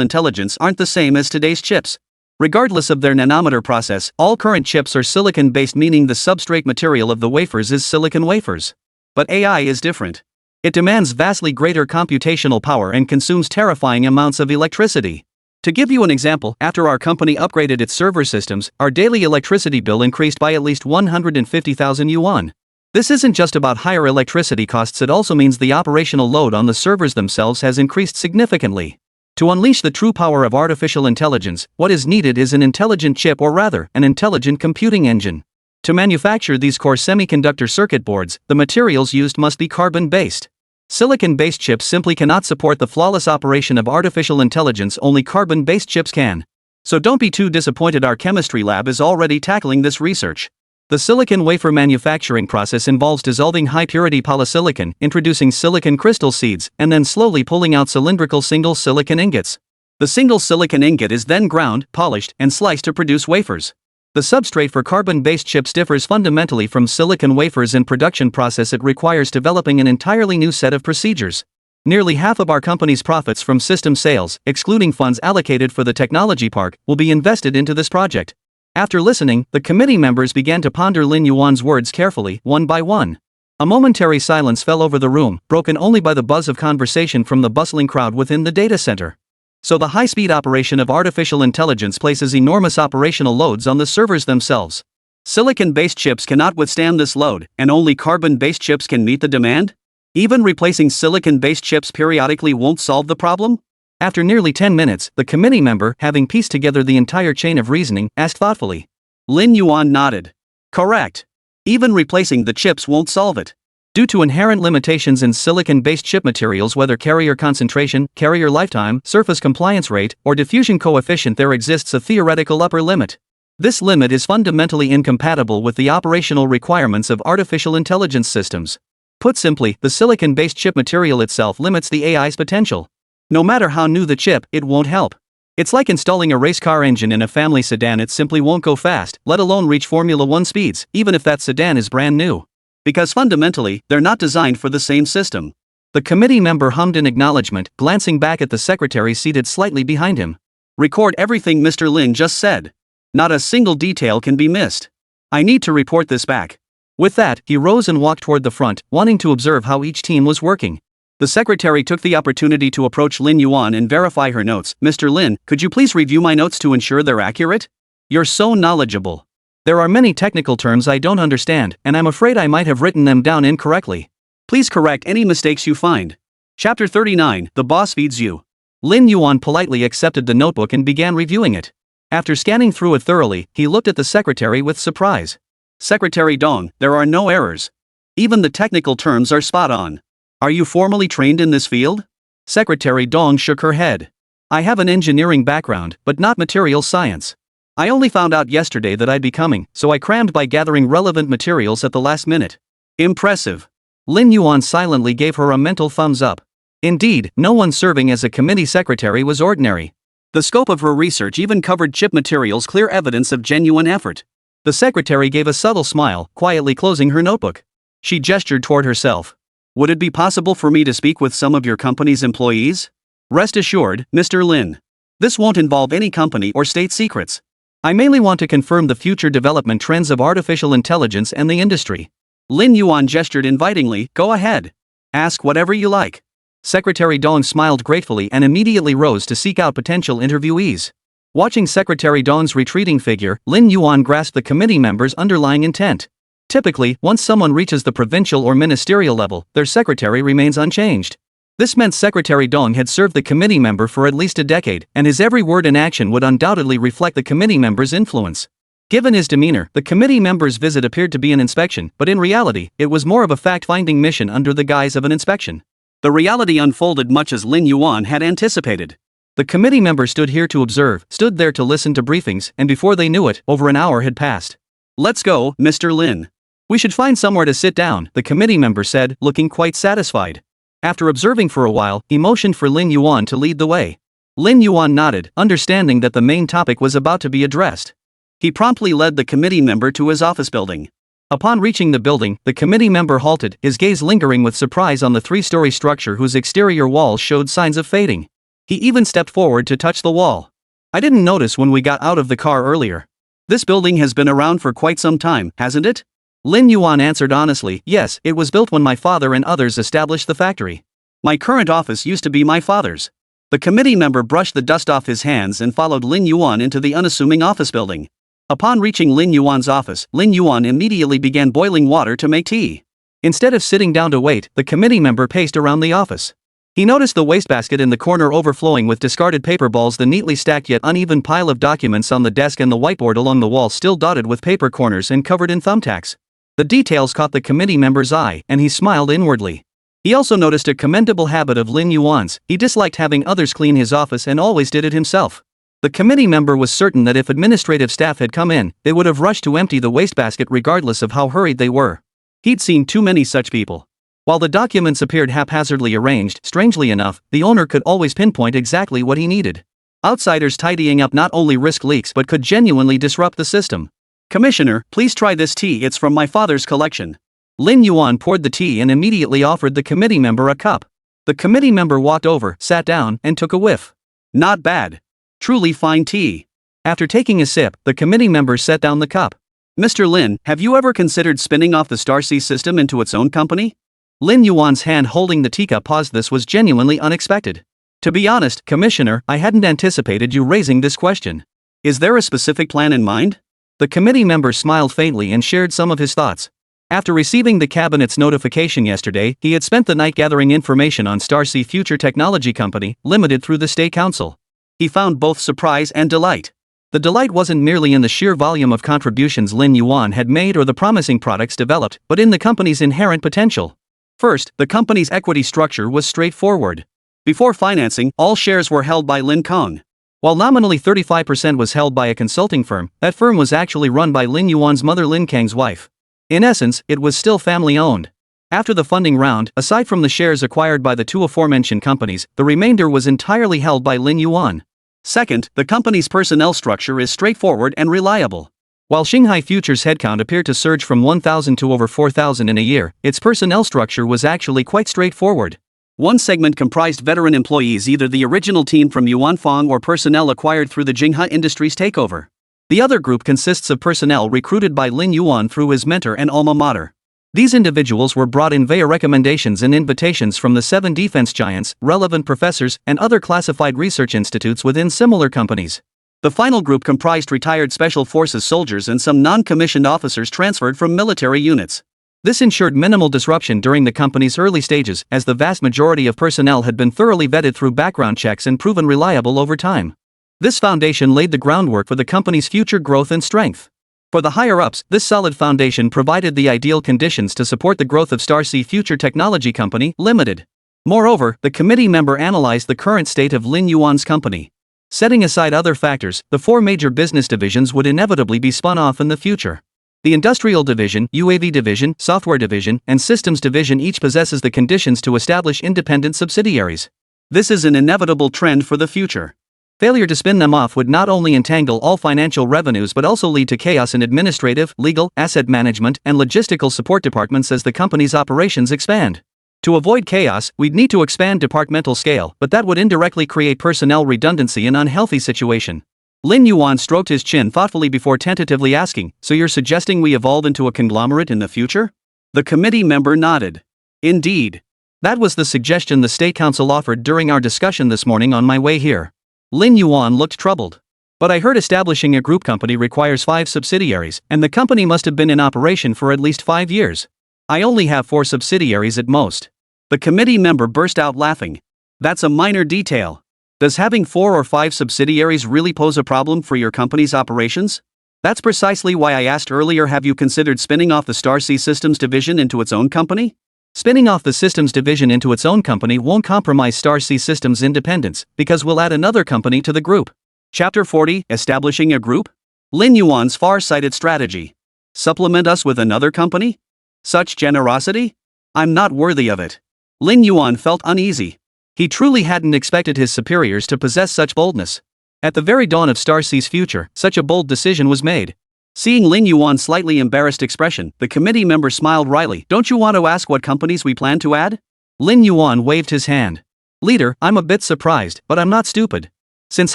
intelligence aren't the same as today's chips. Regardless of their nanometer process, all current chips are silicon-based, meaning the substrate material of the wafers is silicon wafers. But AI is different. It demands vastly greater computational power and consumes terrifying amounts of electricity. To give you an example, after our company upgraded its server systems, our daily electricity bill increased by at least 150,000 yuan. This isn't just about higher electricity costs, it also means the operational load on the servers themselves has increased significantly. To unleash the true power of artificial intelligence, what is needed is an intelligent chip, or rather, an intelligent computing engine. To manufacture these core semiconductor circuit boards, the materials used must be carbon-based. Silicon-based chips simply cannot support the flawless operation of artificial intelligence, only carbon-based chips can. So don't be too disappointed, our chemistry lab is already tackling this research. The silicon wafer manufacturing process involves dissolving high-purity polysilicon, introducing silicon crystal seeds, and then slowly pulling out cylindrical single silicon ingots. The single silicon ingot is then ground, polished, and sliced to produce wafers. The substrate for carbon-based chips differs fundamentally from silicon wafers. In production process, it requires developing an entirely new set of procedures. Nearly half of our company's profits from system sales, excluding funds allocated for the technology park, will be invested into this project. After listening, the committee members began to ponder Lin Yuan's words carefully, one by one. A momentary silence fell over the room, broken only by the buzz of conversation from the bustling crowd within the data center. So the high-speed operation of artificial intelligence places enormous operational loads on the servers themselves. Silicon-based chips cannot withstand this load, and only carbon-based chips can meet the demand? Even replacing silicon-based chips periodically won't solve the problem? After nearly 10 minutes, the committee member, having pieced together the entire chain of reasoning, asked thoughtfully. Lin Yuan nodded. Correct. Even replacing the chips won't solve it. Due to inherent limitations in silicon-based chip materials, whether carrier concentration, carrier lifetime, surface compliance rate, or diffusion coefficient, there exists a theoretical upper limit. This limit is fundamentally incompatible with the operational requirements of artificial intelligence systems. Put simply, the silicon-based chip material itself limits the AI's potential. No matter how new the chip, it won't help. It's like installing a race car engine in a family sedan, it simply won't go fast, let alone reach Formula 1 speeds, even if that sedan is brand new. Because fundamentally, they're not designed for the same system. The committee member hummed in acknowledgement, glancing back at the secretary seated slightly behind him. Record everything Mr. Lin just said. Not a single detail can be missed. I need to report this back. With that, he rose and walked toward the front, wanting to observe how each team was working. The secretary took the opportunity to approach Lin Yuan and verify her notes. Mr. Lin, could you please review my notes to ensure they're accurate? You're so knowledgeable. There are many technical terms I don't understand, and I'm afraid I might have written them down incorrectly. Please correct any mistakes you find. Chapter 39, The Boss Feeds You. Lin Yuan politely accepted the notebook and began reviewing it. After scanning through it thoroughly, he looked at the secretary with surprise. Secretary Dong, there are no errors. Even the technical terms are spot on. Are you formally trained in this field? Secretary Dong shook her head. I have an engineering background, but not material science. I only found out yesterday that I'd be coming, so I crammed by gathering relevant materials at the last minute. Impressive. Lin Yuan silently gave her a mental thumbs up. Indeed, no one serving as a committee secretary was ordinary. The scope of her research even covered chip materials, clear evidence of genuine effort. The secretary gave a subtle smile, quietly closing her notebook. She gestured toward herself. Would it be possible for me to speak with some of your company's employees? Rest assured, Mr. Lin. This won't involve any company or state secrets. I mainly want to confirm the future development trends of artificial intelligence and the industry. Lin Yuan gestured invitingly. Go ahead. Ask whatever you like. Secretary Dong smiled gratefully and immediately rose to seek out potential interviewees. Watching Secretary Dong's retreating figure, Lin Yuan grasped the committee member's underlying intent. Typically, once someone reaches the provincial or ministerial level, their secretary remains unchanged. This meant Secretary Dong had served the committee member for at least a decade, and his every word and action would undoubtedly reflect the committee member's influence. Given his demeanor, the committee member's visit appeared to be an inspection, but in reality, it was more of a fact-finding mission under the guise of an inspection. The reality unfolded much as Lin Yuan had anticipated. The committee member stood here to observe, stood there to listen to briefings, and before they knew it, over an hour had passed. "Let's go, Mr. Lin. We should find somewhere to sit down," the committee member said, looking quite satisfied. After observing for a while, he motioned for Lin Yuan to lead the way. Lin Yuan nodded, understanding that the main topic was about to be addressed. He promptly led the committee member to his office building. Upon reaching the building, the committee member halted, his gaze lingering with surprise on the three-story structure whose exterior walls showed signs of fading. He even stepped forward to touch the wall. "I didn't notice when we got out of the car earlier. This building has been around for quite some time, hasn't it?" Lin Yuan answered honestly, "Yes, it was built when my father and others established the factory. My current office used to be my father's." The committee member brushed the dust off his hands and followed Lin Yuan into the unassuming office building. Upon reaching Lin Yuan's office, Lin Yuan immediately began boiling water to make tea. Instead of sitting down to wait, the committee member paced around the office. He noticed the wastebasket in the corner overflowing with discarded paper balls, the neatly stacked yet uneven pile of documents on the desk, and the whiteboard along the wall still dotted with paper corners and covered in thumbtacks. The details caught the committee member's eye, and he smiled inwardly. He also noticed a commendable habit of Lin Yuan's: he disliked having others clean his office and always did it himself. The committee member was certain that if administrative staff had come in, they would have rushed to empty the wastebasket regardless of how hurried they were. He'd seen too many such people. While the documents appeared haphazardly arranged, strangely enough, the owner could always pinpoint exactly what he needed. Outsiders tidying up not only risked leaks but could genuinely disrupt the system. "Commissioner, please try this tea, it's from my father's collection." Lin Yuan poured the tea and immediately offered the committee member a cup. The committee member walked over, sat down, and took a whiff. "Not bad. Truly fine tea." After taking a sip, the committee member set down the cup. "Mr. Lin, have you ever considered spinning off the Starsea system into its own company?" Lin Yuan's hand holding the teacup paused. This was genuinely unexpected. "To be honest, Commissioner, I hadn't anticipated you raising this question. Is there a specific plan in mind?" The committee member smiled faintly and shared some of his thoughts. After receiving the cabinet's notification yesterday, he had spent the night gathering information on Starsea Future Technology Company, Limited through the State Council. He found both surprise and delight. The delight wasn't merely in the sheer volume of contributions Lin Yuan had made or the promising products developed, but in the company's inherent potential. First, the company's equity structure was straightforward. Before financing, all shares were held by Lin Kong. While nominally 35% was held by a consulting firm, that firm was actually run by Lin Yuan's mother, Lin Kang's wife. In essence, it was still family-owned. After the funding round, aside from the shares acquired by the two aforementioned companies, the remainder was entirely held by Lin Yuan. Second, the company's personnel structure is straightforward and reliable. While Shanghai Future's headcount appeared to surge from 1,000 to over 4,000 in a year, its personnel structure was actually quite straightforward. One segment comprised veteran employees, either the original team from Yuanfang or personnel acquired through the Jinghua Industries takeover. The other group consists of personnel recruited by Lin Yuan through his mentor and alma mater. These individuals were brought in via recommendations and invitations from the 7 defense giants, relevant professors, and other classified research institutes within similar companies. The final group comprised retired Special Forces soldiers and some non-commissioned officers transferred from military units. This ensured minimal disruption during the company's early stages, as the vast majority of personnel had been thoroughly vetted through background checks and proven reliable over time. This foundation laid the groundwork for the company's future growth and strength. For the higher-ups, this solid foundation provided the ideal conditions to support the growth of Starsea Future Technology Company, Limited. Moreover, the committee member analyzed the current state of Lin Yuan's company. Setting aside other factors, the 4 major business divisions would inevitably be spun off in the future. The Industrial Division, UAV Division, Software Division, and Systems Division each possesses the conditions to establish independent subsidiaries. This is an inevitable trend for the future. Failure to spin them off would not only entangle all financial revenues but also lead to chaos in administrative, legal, asset management, and logistical support departments as the company's operations expand. To avoid chaos, we'd need to expand departmental scale, but that would indirectly create personnel redundancy and unhealthy situation. Lin Yuan stroked his chin thoughtfully before tentatively asking, "So you're suggesting we evolve into a conglomerate in the future?" The committee member nodded. "Indeed. That was the suggestion the State Council offered during our discussion this morning on my way here. Lin Yuan looked troubled. But I heard establishing a group company requires 5 subsidiaries, and the company must have been in operation for at least 5 years. I only have 4 subsidiaries at most. The committee member burst out laughing. That's a minor detail. Does having 4 or 5 subsidiaries really pose a problem for your company's operations? That's precisely why I asked earlier, have you considered spinning off the Star Sea Systems division into its own company? Spinning off the systems division into its own company won't compromise Star Sea Systems' independence, because we'll add another company to the group. Chapter 40, Establishing a Group? Lin Yuan's far-sighted strategy. Supplement us with another company? Such generosity? I'm not worthy of it. Lin Yuan felt uneasy. He truly hadn't expected his superiors to possess such boldness. At the very dawn of Star Sea's future, such a bold decision was made. Seeing Lin Yuan's slightly embarrassed expression, the committee member smiled wryly. Don't you want to ask what companies we plan to add? Lin Yuan waved his hand. Leader, I'm a bit surprised, but I'm not stupid. Since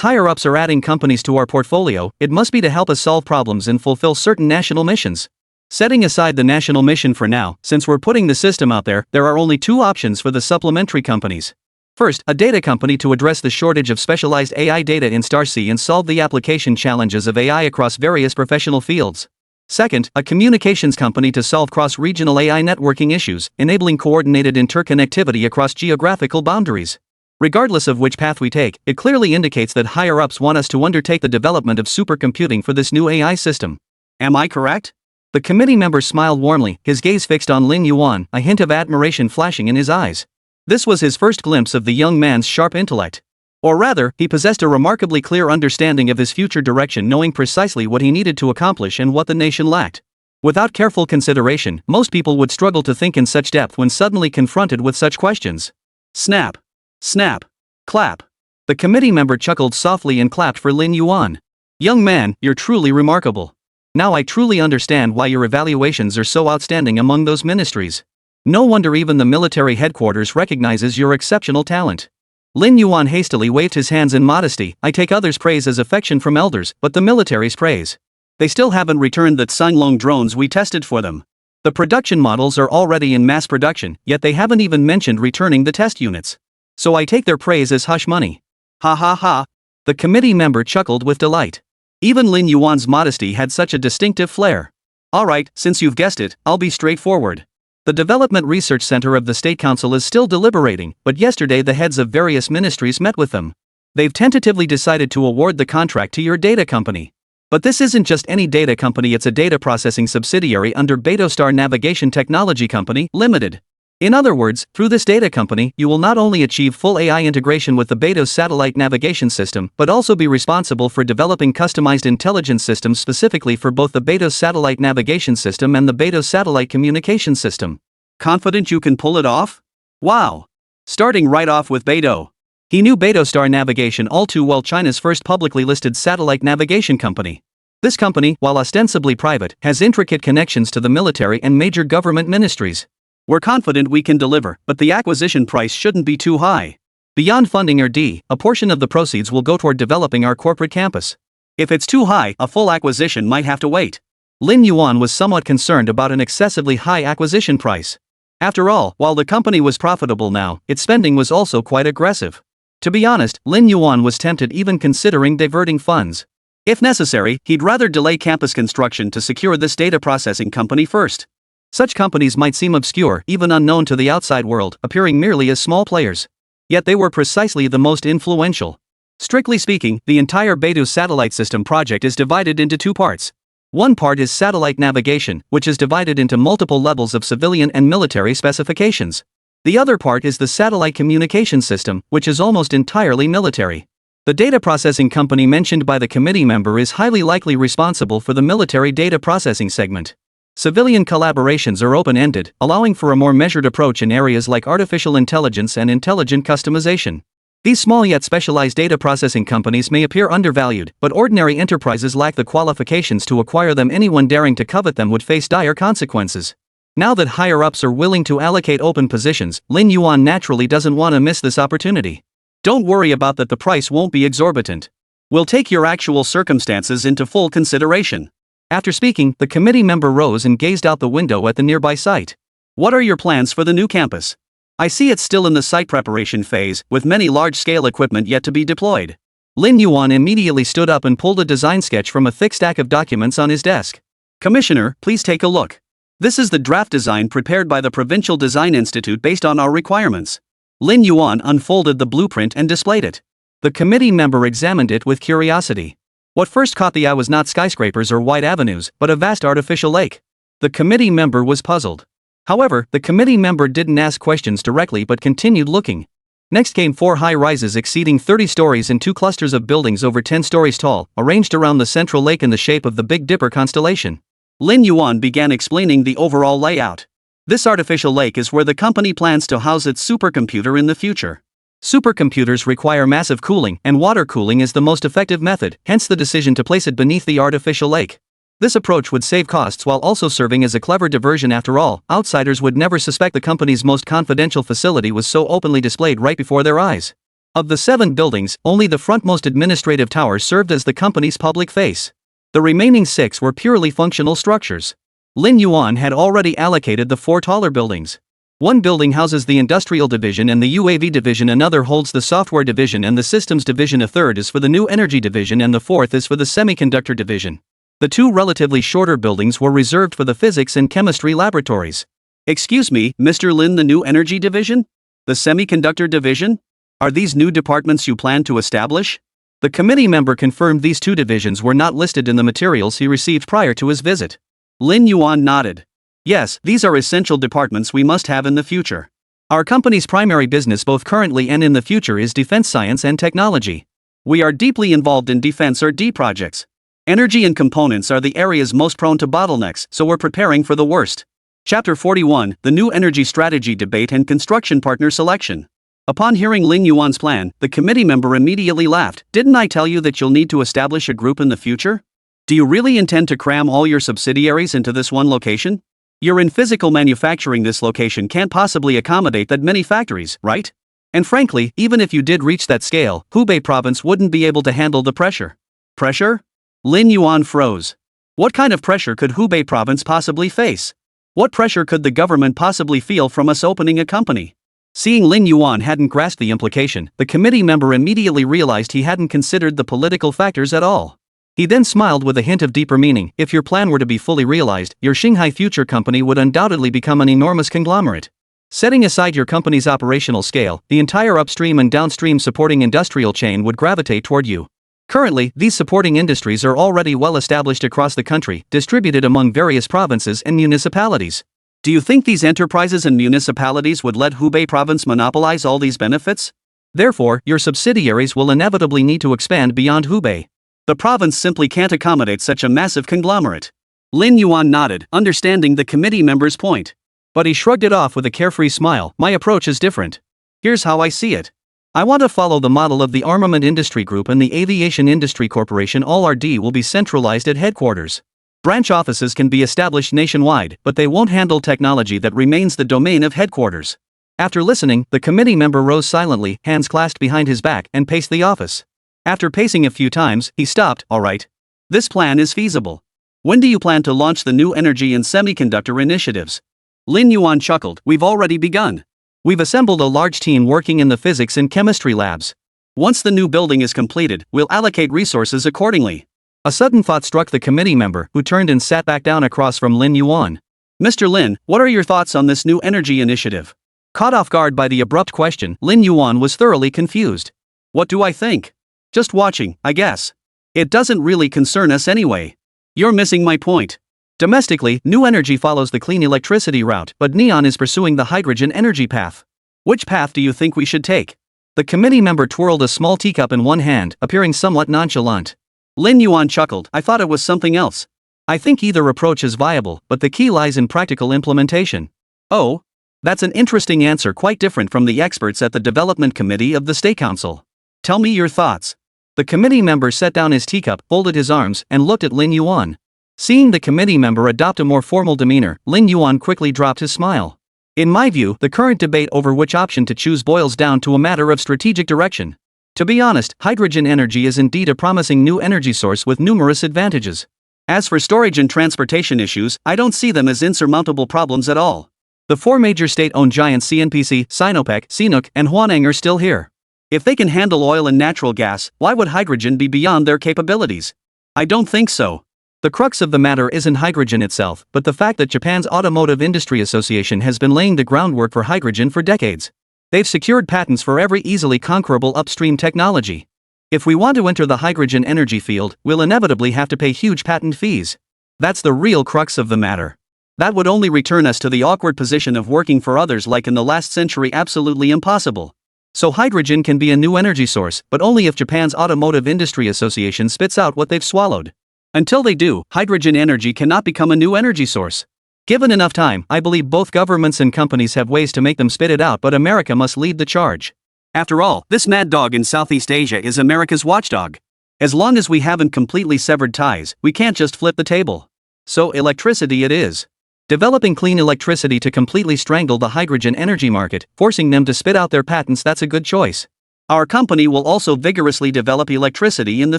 higher-ups are adding companies to our portfolio, it must be to help us solve problems and fulfill certain national missions. Setting aside the national mission for now, since we're putting the system out there are only 2 options for the supplementary companies. First, a data company to address the shortage of specialized AI data in Star Sea and solve the application challenges of AI across various professional fields. Second, a communications company to solve cross-regional AI networking issues, enabling coordinated interconnectivity across geographical boundaries. Regardless of which path we take, it clearly indicates that higher-ups want us to undertake the development of supercomputing for this new AI system. Am I correct? The committee member smiled warmly, his gaze fixed on Lin Yuan, a hint of admiration flashing in his eyes. This was his first glimpse of the young man's sharp intellect. Or rather, he possessed a remarkably clear understanding of his future direction, knowing precisely what he needed to accomplish and what the nation lacked. Without careful consideration, most people would struggle to think in such depth when suddenly confronted with such questions. Snap. Snap. Clap. The committee member chuckled softly and clapped for Lin Yuan. Young man, you're truly remarkable. Now I truly understand why your evaluations are so outstanding among those ministries. No wonder even the military headquarters recognizes your exceptional talent. Lin Yuan hastily waved his hands in modesty. I take others' praise as affection from elders, but the military's praise. They still haven't returned the Tsinglong drones we tested for them. The production models are already in mass production, yet they haven't even mentioned returning the test units. So I take their praise as hush money. Ha ha ha. The committee member chuckled with delight. Even Lin Yuan's modesty had such a distinctive flair. Alright, since you've guessed it, I'll be straightforward. The Development Research Center of the State Council is still deliberating, but yesterday the heads of various ministries met with them. They've tentatively decided to award the contract to your data company. But this isn't just any data company, it's a data processing subsidiary under Betostar Navigation Technology Company, Limited. In other words, through this data company, you will not only achieve full AI integration with the Betos satellite navigation system, but also be responsible for developing customized intelligence systems specifically for both the Betos satellite navigation system and the Betos satellite communication system. Confident you can pull it off? Wow! Starting right off with Beto. He knew Betostar Navigation all too well, China's first publicly listed satellite navigation company. This company, while ostensibly private, has intricate connections to the military and major government ministries. We're confident we can deliver, but the acquisition price shouldn't be too high. Beyond funding R&D, a portion of the proceeds will go toward developing our corporate campus. If it's too high, a full acquisition might have to wait. Lin Yuan was somewhat concerned about an excessively high acquisition price. After all, while the company was profitable now, its spending was also quite aggressive. To be honest, Lin Yuan was tempted, even considering diverting funds. If necessary, he'd rather delay campus construction to secure this data processing company first. Such companies might seem obscure, even unknown to the outside world, appearing merely as small players. Yet they were precisely the most influential. Strictly speaking, the entire Betos satellite system project is divided into 2 parts. One part is satellite navigation, which is divided into multiple levels of civilian and military specifications. The other part is the satellite communication system, which is almost entirely military. The data processing company mentioned by the committee member is highly likely responsible for the military data processing segment. Civilian collaborations are open-ended, allowing for a more measured approach in areas like artificial intelligence and intelligent customization. These small yet specialized data processing companies may appear undervalued, but ordinary enterprises lack the qualifications to acquire them. Anyone daring to covet them would face dire consequences. Now that higher-ups are willing to allocate open positions, Lin Yuan naturally doesn't want to miss this opportunity. Don't worry about that, the price won't be exorbitant. We'll take your actual circumstances into full consideration. After speaking, the committee member rose and gazed out the window at the nearby site. What are your plans for the new campus? I see it's still in the site preparation phase, with many large-scale equipment yet to be deployed. Lin Yuan immediately stood up and pulled a design sketch from a thick stack of documents on his desk. Commissioner, please take a look. This is the draft design prepared by the Provincial Design Institute based on our requirements. Lin Yuan unfolded the blueprint and displayed it. The committee member examined it with curiosity. What first caught the eye was not skyscrapers or wide avenues, but a vast artificial lake. The committee member was puzzled. However, the committee member didn't ask questions directly but continued looking. Next came 4 high-rises exceeding 30 stories and 2 clusters of buildings over 10 stories tall, arranged around the central lake in the shape of the Big Dipper constellation. Lin Yuan began explaining the overall layout. This artificial lake is where the company plans to house its supercomputer in the future. Supercomputers require massive cooling, and water cooling is the most effective method, hence the decision to place it beneath the artificial lake. This approach would save costs while also serving as a clever diversion. After all, outsiders would never suspect the company's most confidential facility was so openly displayed right before their eyes. Of the 7 buildings, only the frontmost administrative tower served as the company's public face. The remaining 6 were purely functional structures. Lin Yuan had already allocated the 4 taller buildings. One building houses the Industrial Division and the UAV Division, another holds the Software Division and the Systems Division, a third is for the New Energy Division, and the fourth is for the Semiconductor Division. The 2 relatively shorter buildings were reserved for the Physics and Chemistry laboratories. Excuse me, Mr. Lin, the New Energy Division? The Semiconductor Division? Are these new departments you plan to establish? The committee member confirmed these 2 divisions were not listed in the materials he received prior to his visit. Lin Yuan nodded. Yes, these are essential departments we must have in the future. Our company's primary business both currently and in the future is defense science and technology. We are deeply involved in defense R&D projects. Energy and components are the areas most prone to bottlenecks, so we're preparing for the worst. Chapter 41, The New Energy Strategy Debate and Construction Partner Selection. Upon hearing Lin Yuan's plan, the committee member immediately laughed. Didn't I tell you that you'll need to establish a group in the future? Do you really intend to cram all your subsidiaries into this one location? You're in physical manufacturing. This location can't possibly accommodate that many factories, right? And frankly, even if you did reach that scale, Hubei province wouldn't be able to handle the pressure. Pressure? Lin Yuan froze. What kind of pressure could Hubei province possibly face? What pressure could the government possibly feel from us opening a company? Seeing Lin Yuan hadn't grasped the implication, the committee member immediately realized he hadn't considered the political factors at all. He then smiled with a hint of deeper meaning. If your plan were to be fully realized, your Shanghai Future Company would undoubtedly become an enormous conglomerate. Setting aside your company's operational scale, the entire upstream and downstream supporting industrial chain would gravitate toward you. Currently, these supporting industries are already well established across the country, distributed among various provinces and municipalities. Do you think these enterprises and municipalities would let Hubei province monopolize all these benefits? Therefore, your subsidiaries will inevitably need to expand beyond Hubei. The province simply can't accommodate such a massive conglomerate. Lin Yuan nodded, understanding the committee member's point. But he shrugged it off with a carefree smile. My approach is different. Here's how I see it. I want to follow the model of the Armament Industry Group and the Aviation Industry Corporation. All R&D will be centralized at headquarters. Branch offices can be established nationwide, but they won't handle technology that remains the domain of headquarters. After listening, the committee member rose silently, hands clasped behind his back, and paced the office. After pacing a few times, he stopped. All right. This plan is feasible. When do you plan to launch the new energy and semiconductor initiatives? Lin Yuan chuckled. We've already begun. We've assembled a large team working in the physics and chemistry labs. Once the new building is completed, we'll allocate resources accordingly. A sudden thought struck the committee member, who turned and sat back down across from Lin Yuan. Mr. Lin, what are your thoughts on this new energy initiative? Caught off guard by the abrupt question, Lin Yuan was thoroughly confused. What do I think? Just watching, I guess. It doesn't really concern us anyway. You're missing my point. Domestically, new energy follows the clean electricity route, but Neon is pursuing the hydrogen energy path. Which path do you think we should take? The committee member twirled a small teacup in one hand, appearing somewhat nonchalant. Lin Yuan chuckled. I thought it was something else. I think either approach is viable, but the key lies in practical implementation. Oh? That's an interesting answer, quite different from the experts at the Development Committee of the State Council. Tell me your thoughts. The committee member set down his teacup, folded his arms, and looked at Lin Yuan. Seeing the committee member adopt a more formal demeanor, Lin Yuan quickly dropped his smile. In my view, the current debate over which option to choose boils down to a matter of strategic direction. To be honest, hydrogen energy is indeed a promising new energy source with numerous advantages. As for storage and transportation issues, I don't see them as insurmountable problems at all. The four major state-owned giants CNPC, Sinopec, Sinopec, and Huaneng are still here. If they can handle oil and natural gas, why would hydrogen be beyond their capabilities? I don't think so. The crux of the matter isn't hydrogen itself, but the fact that Japan's Automotive Industry Association has been laying the groundwork for hydrogen for decades. They've secured patents for every easily conquerable upstream technology. If we want to enter the hydrogen energy field, we'll inevitably have to pay huge patent fees. That's the real crux of the matter. That would only return us to the awkward position of working for others like in the last century, absolutely impossible. So hydrogen can be a new energy source, but only if Japan's Automotive Industry Association spits out what they've swallowed. Until they do, hydrogen energy cannot become a new energy source. Given enough time, I believe both governments and companies have ways to make them spit it out, but America must lead the charge. After all, this mad dog in Southeast Asia is America's watchdog. As long as we haven't completely severed ties, we can't just flip the table. So electricity it is. Developing clean electricity to completely strangle the hydrogen energy market, forcing them to spit out their patents, that's a good choice. Our company will also vigorously develop electricity in the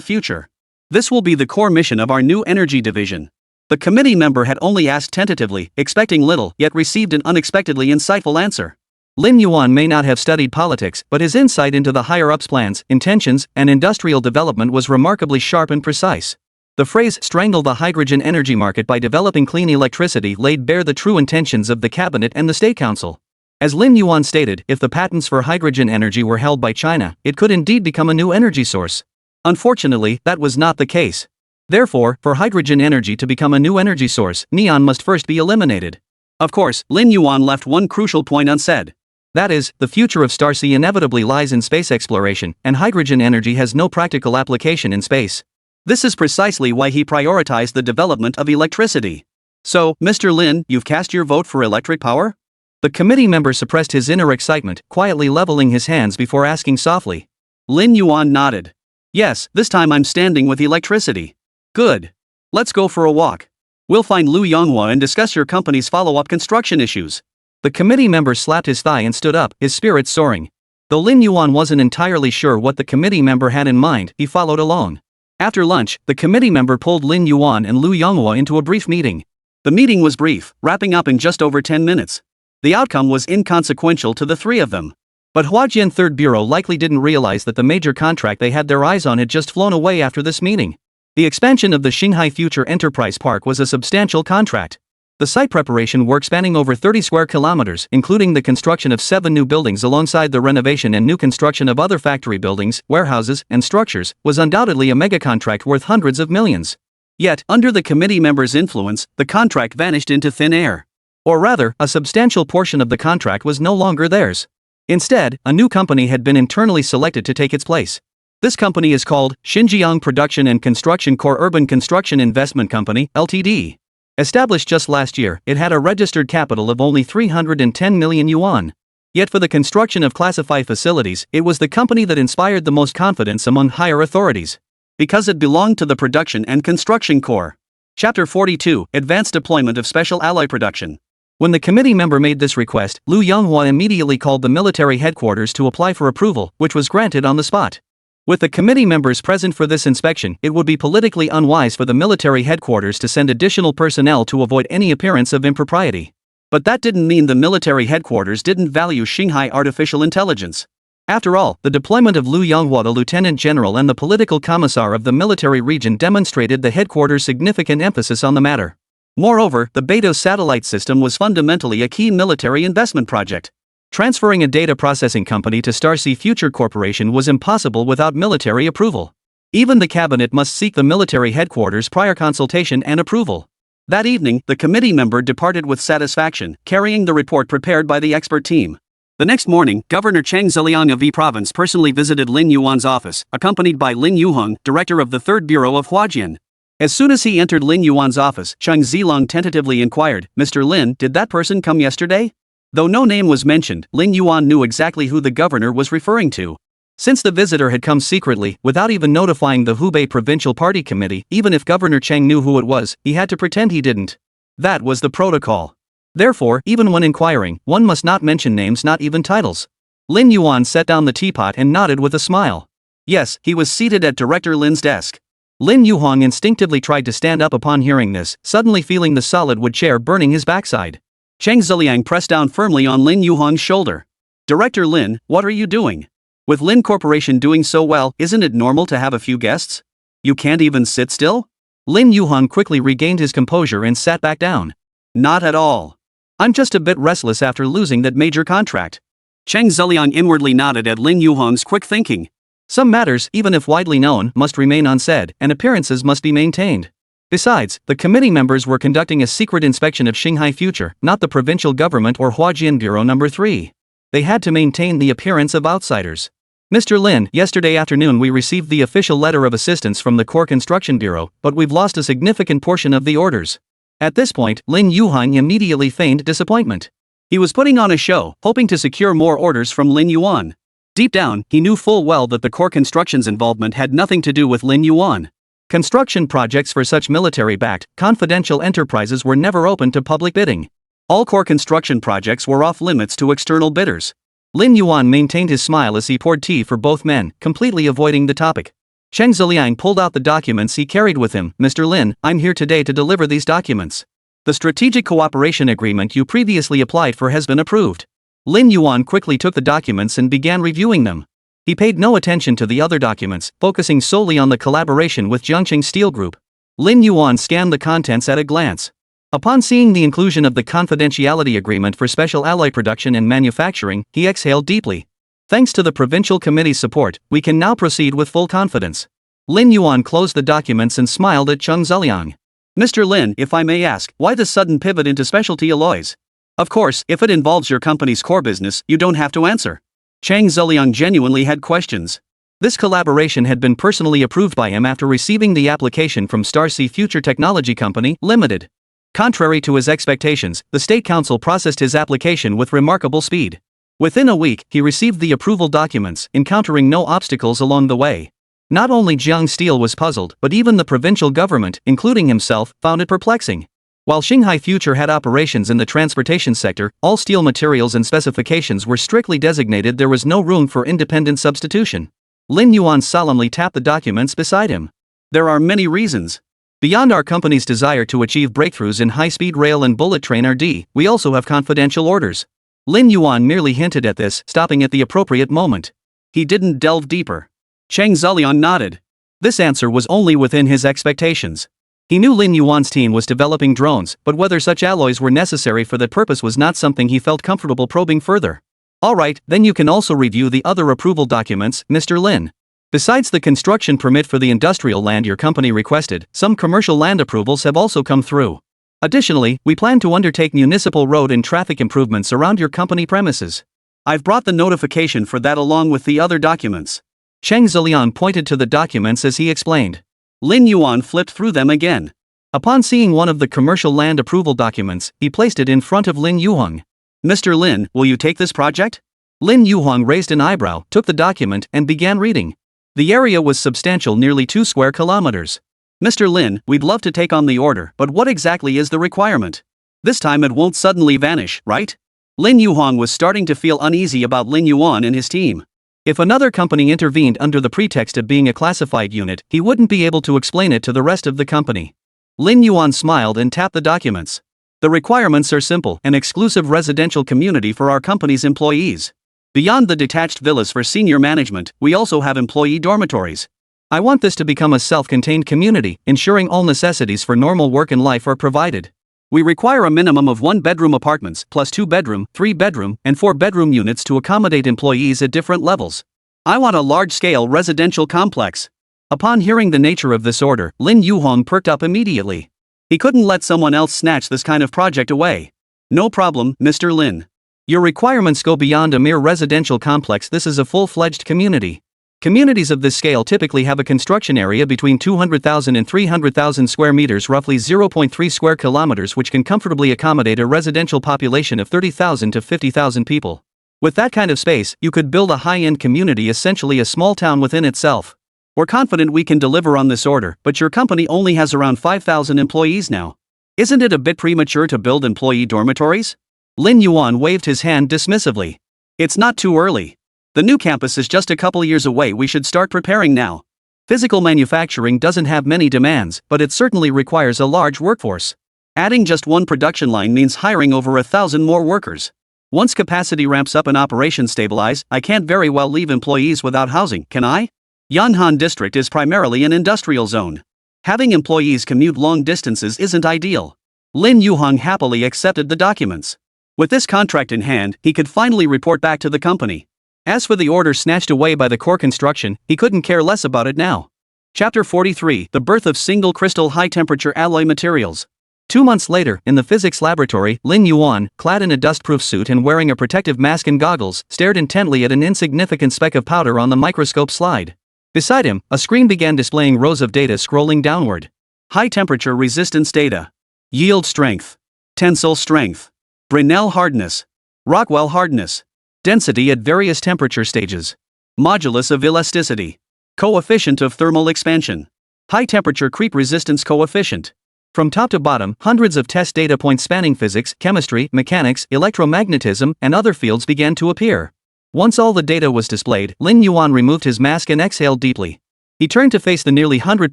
future. This will be the core mission of our new energy division. The committee member had only asked tentatively, expecting little, yet received an unexpectedly insightful answer. Lin Yuan may not have studied politics, but his insight into the higher-ups' plans, intentions, and industrial development was remarkably sharp and precise. The phrase "strangle the hydrogen energy market by developing clean electricity" laid bare the true intentions of the cabinet and the State Council. As Lin Yuan stated, if the patents for hydrogen energy were held by China, it could indeed become a new energy source. Unfortunately, that was not the case. Therefore, for hydrogen energy to become a new energy source, neon must first be eliminated. Of course, Lin Yuan left one crucial point unsaid. That is, the future of Starsea inevitably lies in space exploration, and hydrogen energy has no practical application in space. This is precisely why he prioritized the development of electricity. So, Mr. Lin, you've cast your vote for electric power? The committee member suppressed his inner excitement, quietly leveling his hands before asking softly. Lin Yuan nodded. Yes, this time I'm standing with electricity. Good. Let's go for a walk. We'll find Liu Yonghua and discuss your company's follow-up construction issues. The committee member slapped his thigh and stood up, his spirits soaring. Though Lin Yuan wasn't entirely sure what the committee member had in mind, he followed along. After lunch, the committee member pulled Lin Yuan and Liu Yonghua into a brief meeting. The meeting was brief, wrapping up in just over 10 minutes. The outcome was inconsequential to the three of them. But Huajian Third Bureau likely didn't realize that the major contract they had their eyes on had just flown away after this meeting. The expansion of the Xinghai Future Enterprise Park was a substantial contract. The site preparation work spanning over 30 square kilometers, including the construction of 7 new buildings alongside the renovation and new construction of other factory buildings, warehouses, and structures, was undoubtedly a mega-contract worth hundreds of millions. Yet, under the committee members' influence, the contract vanished into thin air. Or rather, a substantial portion of the contract was no longer theirs. Instead, a new company had been internally selected to take its place. This company is called Xinjiang Production and Construction Corp. Urban Construction Investment Company, Ltd. Established just last year, it had a registered capital of only 310 million yuan. Yet for the construction of classified facilities, it was the company that inspired the most confidence among higher authorities. Because it belonged to the Production and Construction Corps. Chapter 42, Advanced Deployment of Special Alloy Production. When the committee member made this request, Liu Yonghua immediately called the military headquarters to apply for approval, which was granted on the spot. With the committee members present for this inspection, it would be politically unwise for the military headquarters to send additional personnel to avoid any appearance of impropriety. But that didn't mean the military headquarters didn't value Xinghai artificial intelligence. After all, the deployment of Liu Yonghua, the lieutenant general and the political commissar of the military region, demonstrated the headquarters' significant emphasis on the matter. Moreover, the Beidou satellite system was fundamentally a key military investment project. Transferring a data processing company to Starsea Future Corporation was impossible without military approval. Even the cabinet must seek the military headquarters' prior consultation and approval. That evening, the committee member departed with satisfaction, carrying the report prepared by the expert team. The next morning, Governor Cheng Ziliang of V Province personally visited Lin Yuan's office, accompanied by Lin Yuheng, director of the Third Bureau of Huajian. As soon as he entered Lin Yuan's office, Cheng Ziliang tentatively inquired, "Mr. Lin, did that person come yesterday?" Though no name was mentioned, Lin Yuan knew exactly who the governor was referring to. Since the visitor had come secretly, without even notifying the Hubei Provincial Party Committee, even if Governor Cheng knew who it was, he had to pretend he didn't. That was the protocol. Therefore, even when inquiring, one must not mention names, not even titles. Lin Yuan set down the teapot and nodded with a smile. Yes, he was seated at Director Lin's desk. Lin Yuheng instinctively tried to stand up upon hearing this, suddenly feeling the solid wood chair burning his backside. Cheng Ziliang pressed down firmly on Lin Yuhong's shoulder. Director Lin, what are you doing? With Lin Corporation doing so well, isn't it normal to have a few guests? You can't even sit still? Lin Yuhong quickly regained his composure and sat back down. Not at all. I'm just a bit restless after losing that major contract. Cheng Ziliang inwardly nodded at Lin Yuhong's quick thinking. Some matters, even if widely known, must remain unsaid, and appearances must be maintained. Besides, the committee members were conducting a secret inspection of Shanghai Future, not the provincial government or Huajian Bureau No. 3. They had to maintain the appearance of outsiders. Mr. Lin, yesterday afternoon we received the official letter of assistance from the Core Construction Bureau, but we've lost a significant portion of the orders. At this point, Lin Yuhong immediately feigned disappointment. He was putting on a show, hoping to secure more orders from Lin Yuan. Deep down, he knew full well that the Core Construction's involvement had nothing to do with Lin Yuan. Construction projects for such military-backed, confidential enterprises were never open to public bidding. All Core Construction projects were off-limits to external bidders. Lin Yuan maintained his smile as he poured tea for both men, completely avoiding the topic. Cheng Ziliang pulled out the documents he carried with him. Mr. Lin, I'm here today to deliver these documents. The strategic cooperation agreement you previously applied for has been approved. Lin Yuan quickly took the documents and began reviewing them. He paid no attention to the other documents, focusing solely on the collaboration with Jiangqing Steel Group. Lin Yuan scanned the contents at a glance. Upon seeing the inclusion of the confidentiality agreement for special alloy production and manufacturing, he exhaled deeply. Thanks to the provincial committee's support, we can now proceed with full confidence. Lin Yuan closed the documents and smiled at Cheng Ziliang. Mr. Lin, if I may ask, why the sudden pivot into specialty alloys? Of course, if it involves your company's core business, you don't have to answer. Cheng Ziliang genuinely had questions. This collaboration had been personally approved by him after receiving the application from Starsea Future Technology Company, Limited. Contrary to his expectations, the State Council processed his application with remarkable speed. Within a week, he received the approval documents, encountering no obstacles along the way. Not only Jiang Steel was puzzled, but even the provincial government, including himself, found it perplexing. While Shanghai Future had operations in the transportation sector, all steel materials and specifications were strictly designated. There was no room for independent substitution. Lin Yuan solemnly tapped the documents beside him. There are many reasons. Beyond our company's desire to achieve breakthroughs in high-speed rail and bullet train RD, we also have confidential orders. Lin Yuan merely hinted at this, stopping at the appropriate moment. He didn't delve deeper. Cheng Ziliang nodded. This answer was only within his expectations. He knew Lin Yuan's team was developing drones, but whether such alloys were necessary for that purpose was not something he felt comfortable probing further. Alright, then you can also review the other approval documents, Mr. Lin. Besides the construction permit for the industrial land your company requested, some commercial land approvals have also come through. Additionally, we plan to undertake municipal road and traffic improvements around your company premises. I've brought the notification for that along with the other documents. Cheng Ziliang pointed to the documents as he explained. Lin Yuan flipped through them again. Upon seeing one of the commercial land approval documents, he placed it in front of Lin Yuhong. Mr. Lin, will you take this project? Lin Yuhong raised an eyebrow, took the document, and began reading. The area was substantial, nearly 2 square kilometers. Mr. Lin, we'd love to take on the order, but what exactly is the requirement? This time it won't suddenly vanish, right? Lin Yuhong was starting to feel uneasy about Lin Yuan and his team. If another company intervened under the pretext of being a classified unit, he wouldn't be able to explain it to the rest of the company. Lin Yuan smiled and tapped the documents. The requirements are simple: an exclusive residential community for our company's employees. Beyond the detached villas for senior management, we also have employee dormitories. I want this to become a self-contained community, ensuring all necessities for normal work and life are provided. We require a minimum of 1-bedroom apartments, plus 2-bedroom, 3-bedroom, and 4-bedroom units to accommodate employees at different levels. I want a large-scale residential complex. Upon hearing the nature of this order, Lin Yuhong perked up immediately. He couldn't let someone else snatch this kind of project away. No problem, Mr. Lin. Your requirements go beyond a mere residential complex. This is a full-fledged community. Communities of this scale typically have a construction area between 200,000 and 300,000 square meters, roughly 0.3 square kilometers, which can comfortably accommodate a residential population of 30,000 to 50,000 people. With that kind of space, you could build a high-end community, essentially a small town within itself. We're confident we can deliver on this order, but your company only has around 5,000 employees now. Isn't it a bit premature to build employee dormitories? Lin Yuan waved his hand dismissively. It's not too early. The new campus is just a couple years away. We should start preparing now. Physical manufacturing doesn't have many demands, but it certainly requires a large workforce. Adding just one production line means hiring over 1,000 more workers. Once capacity ramps up and operations stabilize, I can't very well leave employees without housing, can I? Yanhan district is primarily an industrial zone. Having employees commute long distances isn't ideal. Lin Yuhong happily accepted the documents. With this contract in hand, he could finally report back to the company. As for the order snatched away by the core construction, he couldn't care less about it now. Chapter 43: The Birth of Single Crystal High-Temperature Alloy Materials. 2 months later, in the physics laboratory, Lin Yuan, clad in a dust-proof suit and wearing a protective mask and goggles, stared intently at an insignificant speck of powder on the microscope slide. Beside him, a screen began displaying rows of data scrolling downward. High-temperature resistance data. Yield strength. Tensile strength. Brinell hardness. Rockwell hardness. Density at various temperature stages. Modulus of elasticity. Coefficient of thermal expansion. High-temperature creep resistance coefficient. From top to bottom, hundreds of test data points spanning physics, chemistry, mechanics, electromagnetism, and other fields began to appear. Once all the data was displayed, Lin Yuan removed his mask and exhaled deeply. He turned to face the nearly 100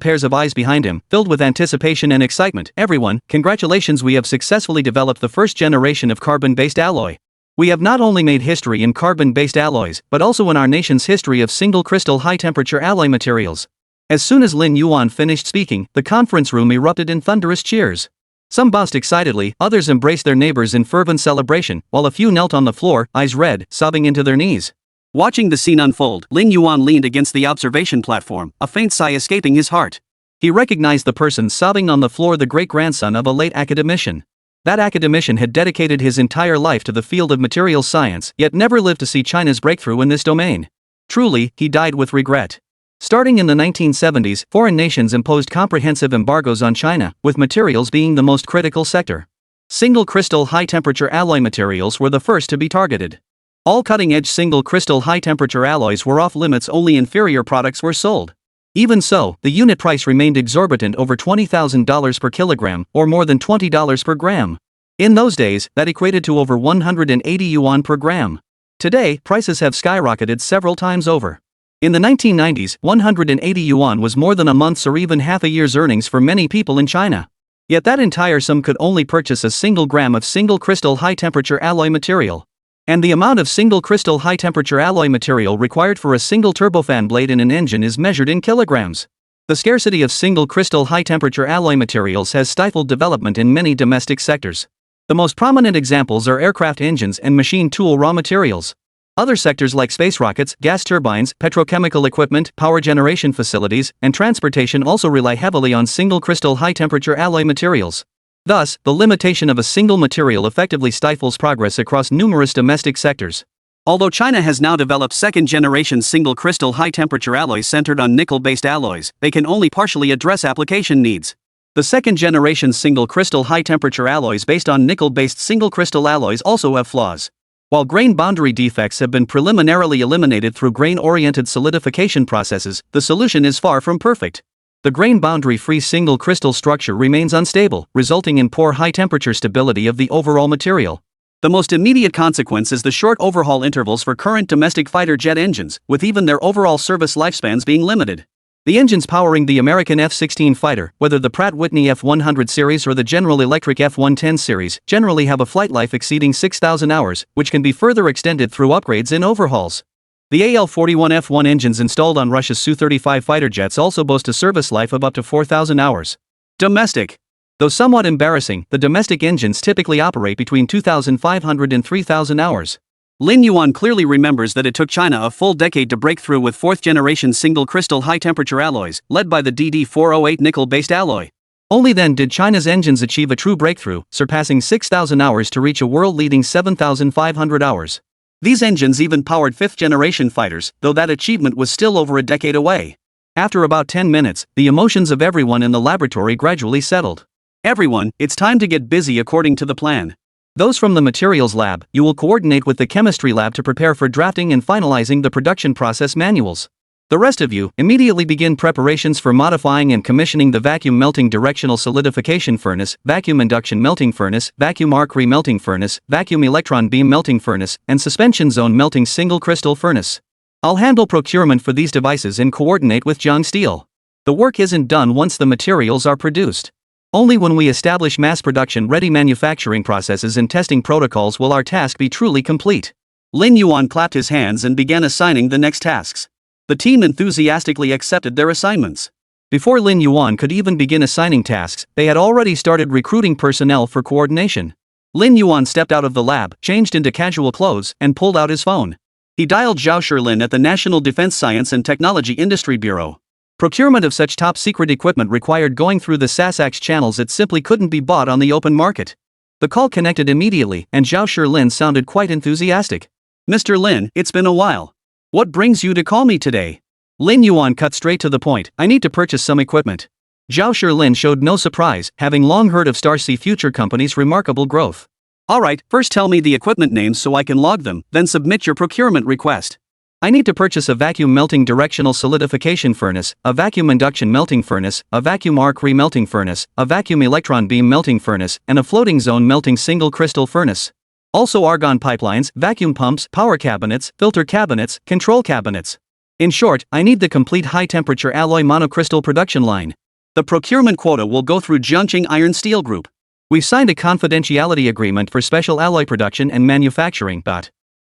pairs of eyes behind him, filled with anticipation and excitement. Everyone, congratulations, we have successfully developed the first generation of carbon-based alloy. We have not only made history in carbon-based alloys, but also in our nation's history of single-crystal high-temperature alloy materials. As soon as Lin Yuan finished speaking, the conference room erupted in thunderous cheers. Some bounced excitedly, others embraced their neighbors in fervent celebration, while a few knelt on the floor, eyes red, sobbing into their knees. Watching the scene unfold, Lin Yuan leaned against the observation platform, a faint sigh escaping his heart. He recognized the person sobbing on the floor, the great-grandson of a late academician. That academician had dedicated his entire life to the field of materials science, yet never lived to see China's breakthrough in this domain. Truly, he died with regret. Starting in the 1970s, foreign nations imposed comprehensive embargoes on China, with materials being the most critical sector. Single-crystal high-temperature alloy materials were the first to be targeted. All cutting-edge single-crystal high-temperature alloys were off-limits, only inferior products were sold. Even so, the unit price remained exorbitant, over $20,000 per kilogram, or more than $20 per gram. In those days, that equated to over 180 yuan per gram. Today, prices have skyrocketed several times over. In the 1990s, 180 yuan was more than a month's or even half a year's earnings for many people in China. Yet that entire sum could only purchase a single gram of single-crystal high-temperature alloy material. And the amount of single-crystal high-temperature alloy material required for a single turbofan blade in an engine is measured in kilograms. The scarcity of single-crystal high-temperature alloy materials has stifled development in many domestic sectors. The most prominent examples are aircraft engines and machine tool raw materials. Other sectors like space rockets, gas turbines, petrochemical equipment, power generation facilities, and transportation also rely heavily on single-crystal high-temperature alloy materials. Thus, the limitation of a single material effectively stifles progress across numerous domestic sectors. Although China has now developed second-generation single-crystal high-temperature alloys centered on nickel-based alloys, they can only partially address application needs. The second-generation single-crystal high-temperature alloys based on nickel-based single-crystal alloys also have flaws. While grain boundary defects have been preliminarily eliminated through grain-oriented solidification processes, the solution is far from perfect. The grain boundary-free single crystal structure remains unstable, resulting in poor high-temperature stability of the overall material. The most immediate consequence is the short overhaul intervals for current domestic fighter jet engines, with even their overall service lifespans being limited. The engines powering the American F-16 fighter, whether the Pratt & Whitney F-100 series or the General Electric F-110 series, generally have a flight life exceeding 6,000 hours, which can be further extended through upgrades and overhauls. The AL-41 F-1 engines installed on Russia's Su-35 fighter jets also boast a service life of up to 4,000 hours. Domestic. Though somewhat embarrassing, the domestic engines typically operate between 2,500 and 3,000 hours. Lin Yuan clearly remembers that it took China a full decade to break through with fourth-generation single-crystal high-temperature alloys, led by the DD408 nickel-based alloy. Only then did China's engines achieve a true breakthrough, surpassing 6,000 hours to reach a world-leading 7,500 hours. These engines even powered fifth-generation fighters, though that achievement was still over a decade away. After about 10 minutes, the emotions of everyone in the laboratory gradually settled. Everyone, it's time to get busy according to the plan. Those from the materials lab, you will coordinate with the chemistry lab to prepare for drafting and finalizing the production process manuals. The rest of you, immediately begin preparations for modifying and commissioning the vacuum melting directional solidification furnace, vacuum induction melting furnace, vacuum arc re-melting furnace, vacuum electron beam melting furnace, and suspension zone melting single crystal furnace. I'll handle procurement for these devices and coordinate with Jiang Steel. The work isn't done once the materials are produced. Only when we establish mass production-ready manufacturing processes and testing protocols will our task be truly complete. Lin Yuan clapped his hands and began assigning the next tasks. The team enthusiastically accepted their assignments. Before Lin Yuan could even begin assigning tasks, they had already started recruiting personnel for coordination. Lin Yuan stepped out of the lab, changed into casual clothes, and pulled out his phone. He dialed Zhao Shilin at the National Defense Science and Technology Industry Bureau. Procurement of such top-secret equipment required going through the SASAX channels that simply couldn't be bought on the open market. The call connected immediately, and Zhao Shilin sounded quite enthusiastic. "Mr. Lin, it's been a while. What brings you to call me today?" Lin Yuan cut straight to the point. "I need to purchase some equipment." Zhao Shilin showed no surprise, having long heard of Starsea Future Company's remarkable growth. "Alright, first tell me the equipment names so I can log them, then submit your procurement request." "I need to purchase a vacuum melting directional solidification furnace, a vacuum induction melting furnace, a vacuum arc remelting furnace, a vacuum electron beam melting furnace, and a floating zone melting single crystal furnace. Also argon pipelines, vacuum pumps, power cabinets, filter cabinets, control cabinets. In short, I need the complete high-temperature alloy monocrystal production line. The procurement quota will go through Jiangqing Iron Steel Group. We've signed a confidentiality agreement for special alloy production and manufacturing."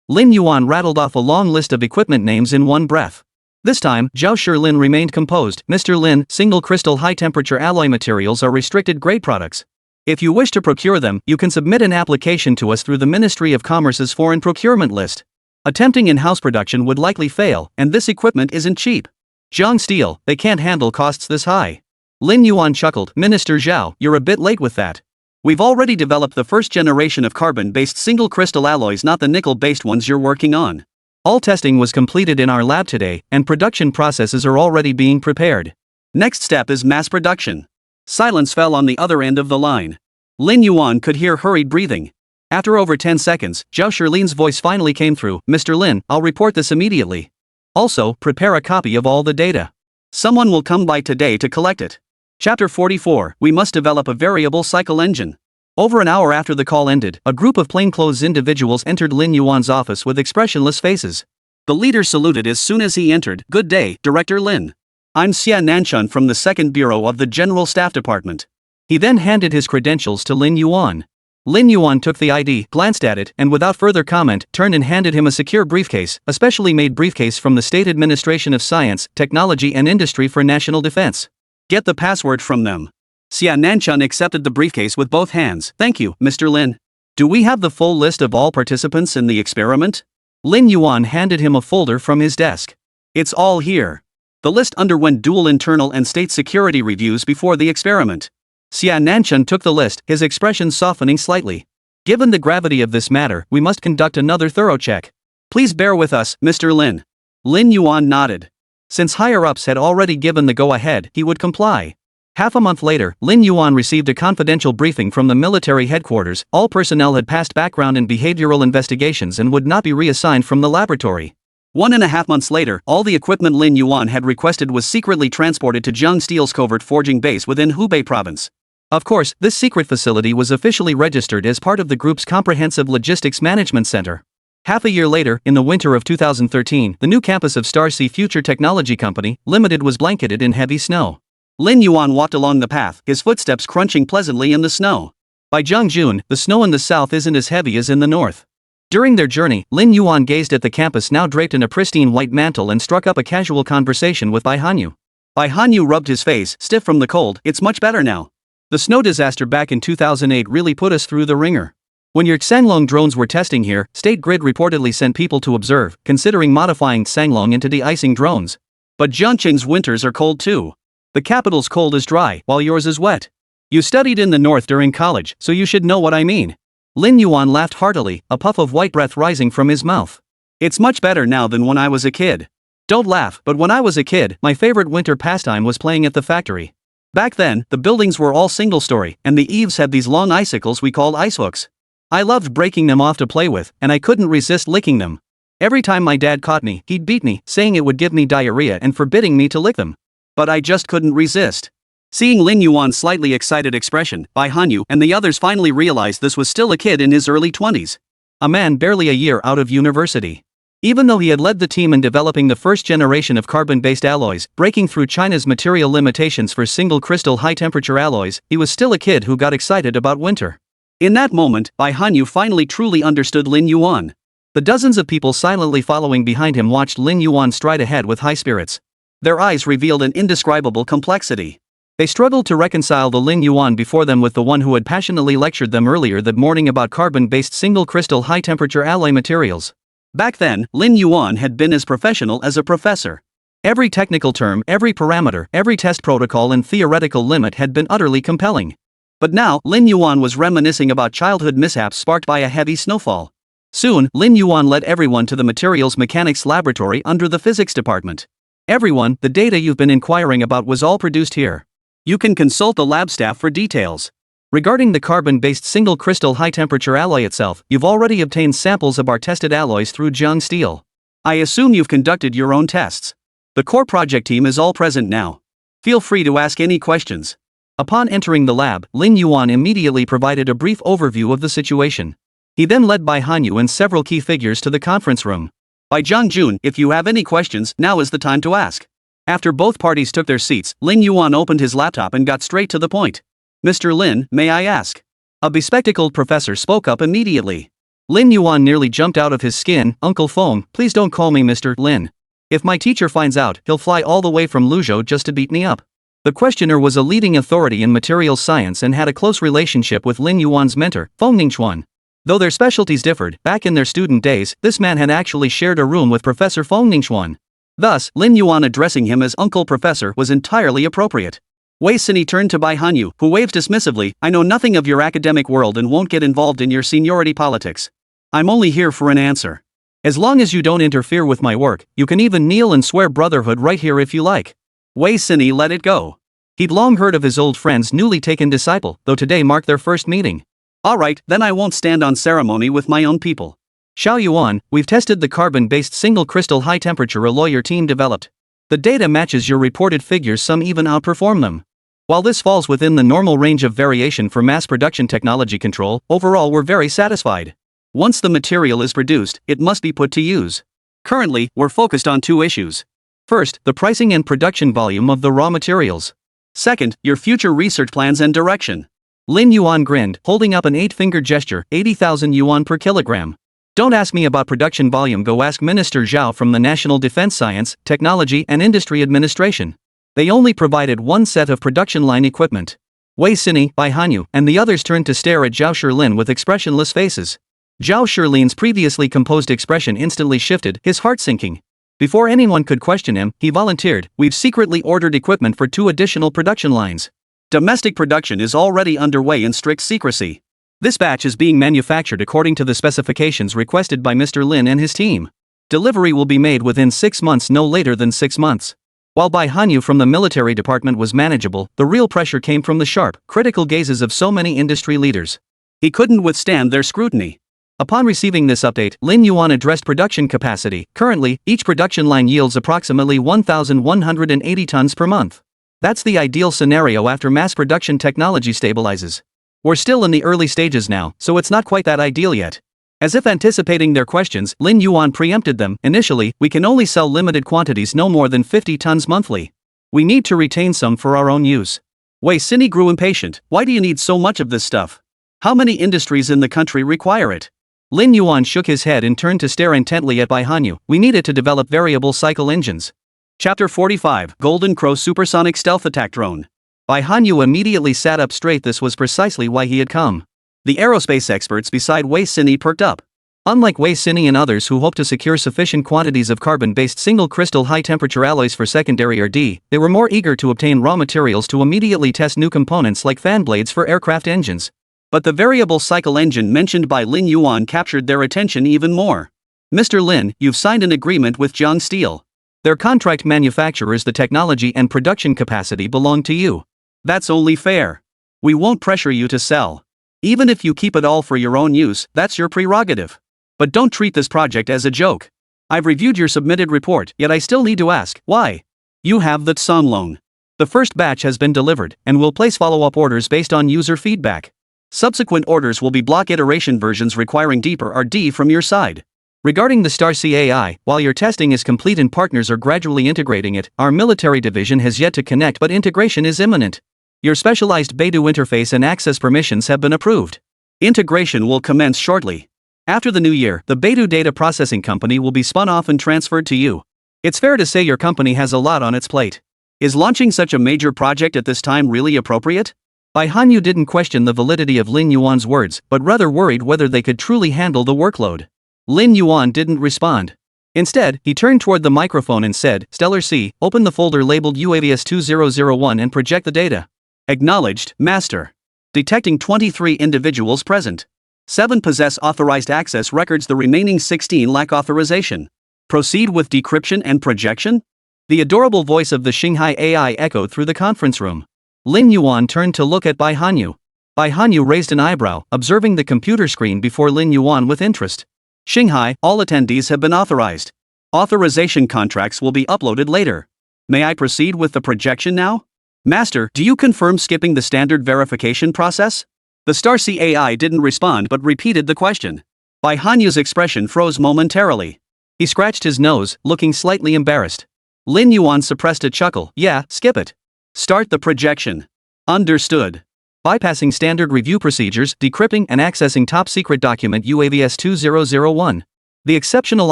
Lin Yuan rattled off a long list of equipment names in one breath. This time, Zhao Shilin remained composed. "Mr. Lin, single crystal high-temperature alloy materials are restricted grade products. If you wish to procure them, you can submit an application to us through the Ministry of Commerce's foreign procurement list. Attempting in-house production would likely fail, and this equipment isn't cheap. Jiang Steel, they can't handle costs this high." Lin Yuan chuckled. "Minister Zhao, you're a bit late with that. We've already developed the first generation of carbon-based single crystal alloys, not the nickel-based ones you're working on. All testing was completed in our lab today, and production processes are already being prepared. Next step is mass production." Silence fell on the other end of the line. Lin Yuan could hear hurried breathing. After over 10 seconds, Zhao Shilin's voice finally came through. "Mr. Lin, I'll report this immediately. Also, prepare a copy of all the data. Someone will come by today to collect it." Chapter 44, We must develop a variable cycle engine. Over an hour after the call ended, a group of plainclothes individuals entered Lin Yuan's office with expressionless faces. The leader saluted as soon as he entered. "Good day, Director Lin. I'm Xia Nanchun from the 2nd Bureau of the General Staff Department." He then handed his credentials to Lin Yuan. Lin Yuan took the ID, glanced at it, and without further comment, turned and handed him a secure briefcase, a specially made briefcase from the State Administration of Science, Technology and Industry for National Defense. "Get the password from them." Xia Nanchun accepted the briefcase with both hands. "Thank you, Mr. Lin. Do we have the full list of all participants in the experiment?" Lin Yuan handed him a folder from his desk. "It's all here." The list underwent dual internal and state security reviews before the experiment. Xia Nanchun took the list, his expression softening slightly. "Given the gravity of this matter, we must conduct another thorough check. Please bear with us, Mr. Lin." Lin Yuan nodded. Since higher-ups had already given the go-ahead, he would comply. Half a month later, Lin Yuan received a confidential briefing from the military headquarters. All personnel had passed background and behavioral investigations and would not be reassigned from the laboratory. 1.5 months later, all the equipment Lin Yuan had requested was secretly transported to Jiang Steel's covert forging base within Hubei province. Of course, this secret facility was officially registered as part of the group's comprehensive logistics management center. Half a year later, in the winter of 2013, the new campus of Starsea Future Technology Company, Limited was blanketed in heavy snow. Lin Yuan walked along the path, his footsteps crunching pleasantly in the snow. By Jiangjun, the snow in the south isn't as heavy as in the north. During their journey, Lin Yuan gazed at the campus now draped in a pristine white mantle and struck up a casual conversation with Bai Hanyu. Bai Hanyu rubbed his face, stiff from the cold. "It's much better now. The snow disaster back in 2008 really put us through the ringer. When your Xanglong drones were testing here, State Grid reportedly sent people to observe, considering modifying Xanglong into de-icing drones. But Jiangqing's winters are cold too. The capital's cold is dry, while yours is wet. You studied in the north during college, so you should know what I mean." Lin Yuan laughed heartily, a puff of white breath rising from his mouth. "It's much better now than when I was a kid. Don't laugh, but when I was a kid, my favorite winter pastime was playing at the factory. Back then, the buildings were all single-story, and the eaves had these long icicles we called ice hooks. I loved breaking them off to play with, and I couldn't resist licking them. Every time my dad caught me, he'd beat me, saying it would give me diarrhea and forbidding me to lick them. But I just couldn't resist." Seeing Lin Yuan's slightly excited expression, Bai Hanyu and the others finally realized this was still a kid in his early 20s. A man barely a year out of university. Even though he had led the team in developing the first generation of carbon-based alloys, breaking through China's material limitations for single-crystal high-temperature alloys, he was still a kid who got excited about winter. In that moment, Bai Hanyu finally truly understood Lin Yuan. The dozens of people silently following behind him watched Lin Yuan stride ahead with high spirits. Their eyes revealed an indescribable complexity. They struggled to reconcile the Lin Yuan before them with the one who had passionately lectured them earlier that morning about carbon-based single-crystal high-temperature alloy materials. Back then, Lin Yuan had been as professional as a professor. Every technical term, every parameter, every test protocol and theoretical limit had been utterly compelling. But now, Lin Yuan was reminiscing about childhood mishaps sparked by a heavy snowfall. Soon, Lin Yuan led everyone to the materials mechanics laboratory under the physics department. Everyone, the data you've been inquiring about was all produced here. You can consult the lab staff for details. Regarding the carbon-based single-crystal high-temperature alloy itself, you've already obtained samples of our tested alloys through Jiang Steel. I assume you've conducted your own tests. The core project team is all present now. Feel free to ask any questions. Upon entering the lab, Lin Yuan immediately provided a brief overview of the situation. He then led Bai Hanyu and several key figures to the conference room. Bai Zhangjun, if you have any questions, now is the time to ask. After both parties took their seats, Lin Yuan opened his laptop and got straight to the point. Mr. Lin, may I ask? A bespectacled professor spoke up immediately. Lin Yuan nearly jumped out of his skin. Uncle Feng, please don't call me Mr. Lin. If my teacher finds out, he'll fly all the way from Luzhou just to beat me up. The questioner was a leading authority in materials science and had a close relationship with Lin Yuan's mentor, Feng Ningchuan. Though their specialties differed, back in their student days, this man had actually shared a room with Professor Feng Ningchuan. Thus, Lin Yuan addressing him as Uncle Professor was entirely appropriate. Wei Sini turned to Bai Hanyu, who waved dismissively. I know nothing of your academic world and won't get involved in your seniority politics. I'm only here for an answer. As long as you don't interfere with my work, you can even kneel and swear brotherhood right here if you like. Wei Sini let it go. He'd long heard of his old friend's newly taken disciple, though today marked their first meeting. Alright, then I won't stand on ceremony with my own people. Xiao Yuan, we've tested the carbon-based single-crystal high-temperature alloy your team developed. The data matches your reported figures, some even outperform them. While this falls within the normal range of variation for mass production technology control, overall we're very satisfied. Once the material is produced, it must be put to use. Currently, we're focused on two issues. First, the pricing and production volume of the raw materials. Second, your future research plans and direction. Lin Yuan grinned, holding up an 8-finger gesture, 80,000 yuan per kilogram. Don't ask me about production volume, go ask Minister Zhao from the National Defense Science, Technology and Industry Administration. They only provided one set of production line equipment. Wei Sini, Bai Hanyu, and the others turned to stare at Zhao Shilin with expressionless faces. Zhao Shilin's previously composed expression instantly shifted, his heart sinking. Before anyone could question him, he volunteered, we've secretly ordered equipment for 2 additional production lines. Domestic production is already underway in strict secrecy. This batch is being manufactured according to the specifications requested by Mr. Lin and his team. Delivery will be made within 6 months, no later than 6 months. While Bai Hanyu from the military department was manageable, the real pressure came from the sharp, critical gazes of so many industry leaders. He couldn't withstand their scrutiny. Upon receiving this update, Lin Yuan addressed production capacity. Currently, each production line yields approximately 1,180 tons per month. That's the ideal scenario after mass production technology stabilizes. We're still in the early stages now, so it's not quite that ideal yet. As if anticipating their questions, Lin Yuan preempted them. Initially, we can only sell limited quantities, no more than 50 tons monthly. We need to retain some for our own use. Wei Sini grew impatient. Why do you need so much of this stuff? How many industries in the country require it? Lin Yuan shook his head and turned to stare intently at Bai Hanyu. We need it to develop variable cycle engines. Chapter 45, Golden Crow Supersonic Stealth Attack Drone. Bai Hanyu immediately sat up straight. This was precisely why he had come. The aerospace experts beside Wei Sini perked up. Unlike Wei Sini and others who hoped to secure sufficient quantities of carbon-based single-crystal high-temperature alloys for secondary R&D, they were more eager to obtain raw materials to immediately test new components like fan blades for aircraft engines. But the variable cycle engine mentioned by Lin Yuan captured their attention even more. Mr. Lin, you've signed an agreement with Jiang Steel. Their contract manufacturers, the technology and production capacity belong to you. That's only fair. We won't pressure you to sell. Even if you keep it all for your own use, that's your prerogative. But don't treat this project as a joke. I've reviewed your submitted report, yet I still need to ask, why? You have the Tsun loan. The first batch has been delivered, and we'll place follow-up orders based on user feedback. Subsequent orders will be block iteration versions requiring deeper R&D from your side. Regarding the Starcy AI, while your testing is complete and partners are gradually integrating it, our military division has yet to connect, but integration is imminent. Your specialized Beidou interface and access permissions have been approved. Integration will commence shortly. After the new year, the Beidou Data Processing Company will be spun off and transferred to you. It's fair to say your company has a lot on its plate. Is launching such a major project at this time really appropriate? Bai Hanyu didn't question the validity of Lin Yuan's words, but rather worried whether they could truly handle the workload. Lin Yuan didn't respond. Instead, he turned toward the microphone and said, Stellar C, open the folder labeled UAVS 2001 and project the data. Acknowledged, Master. Detecting 23 individuals present. 7 possess authorized access records, the remaining 16 lack authorization. Proceed with decryption and projection? The adorable voice of the Shanghai AI echoed through the conference room. Lin Yuan turned to look at Bai Hanyu. Bai Hanyu raised an eyebrow, observing the computer screen before Lin Yuan with interest. Shanghai, all attendees have been authorized. Authorization contracts will be uploaded later. May I proceed with the projection now? Master, do you confirm skipping the standard verification process? The Starcy AI didn't respond but repeated the question. Bai Hanyu's expression froze momentarily. He scratched his nose, looking slightly embarrassed. Lin Yuan suppressed a chuckle. Yeah, skip it. Start the projection. Understood. Bypassing standard review procedures, decrypting and accessing top-secret document UAVS 2001. The exceptional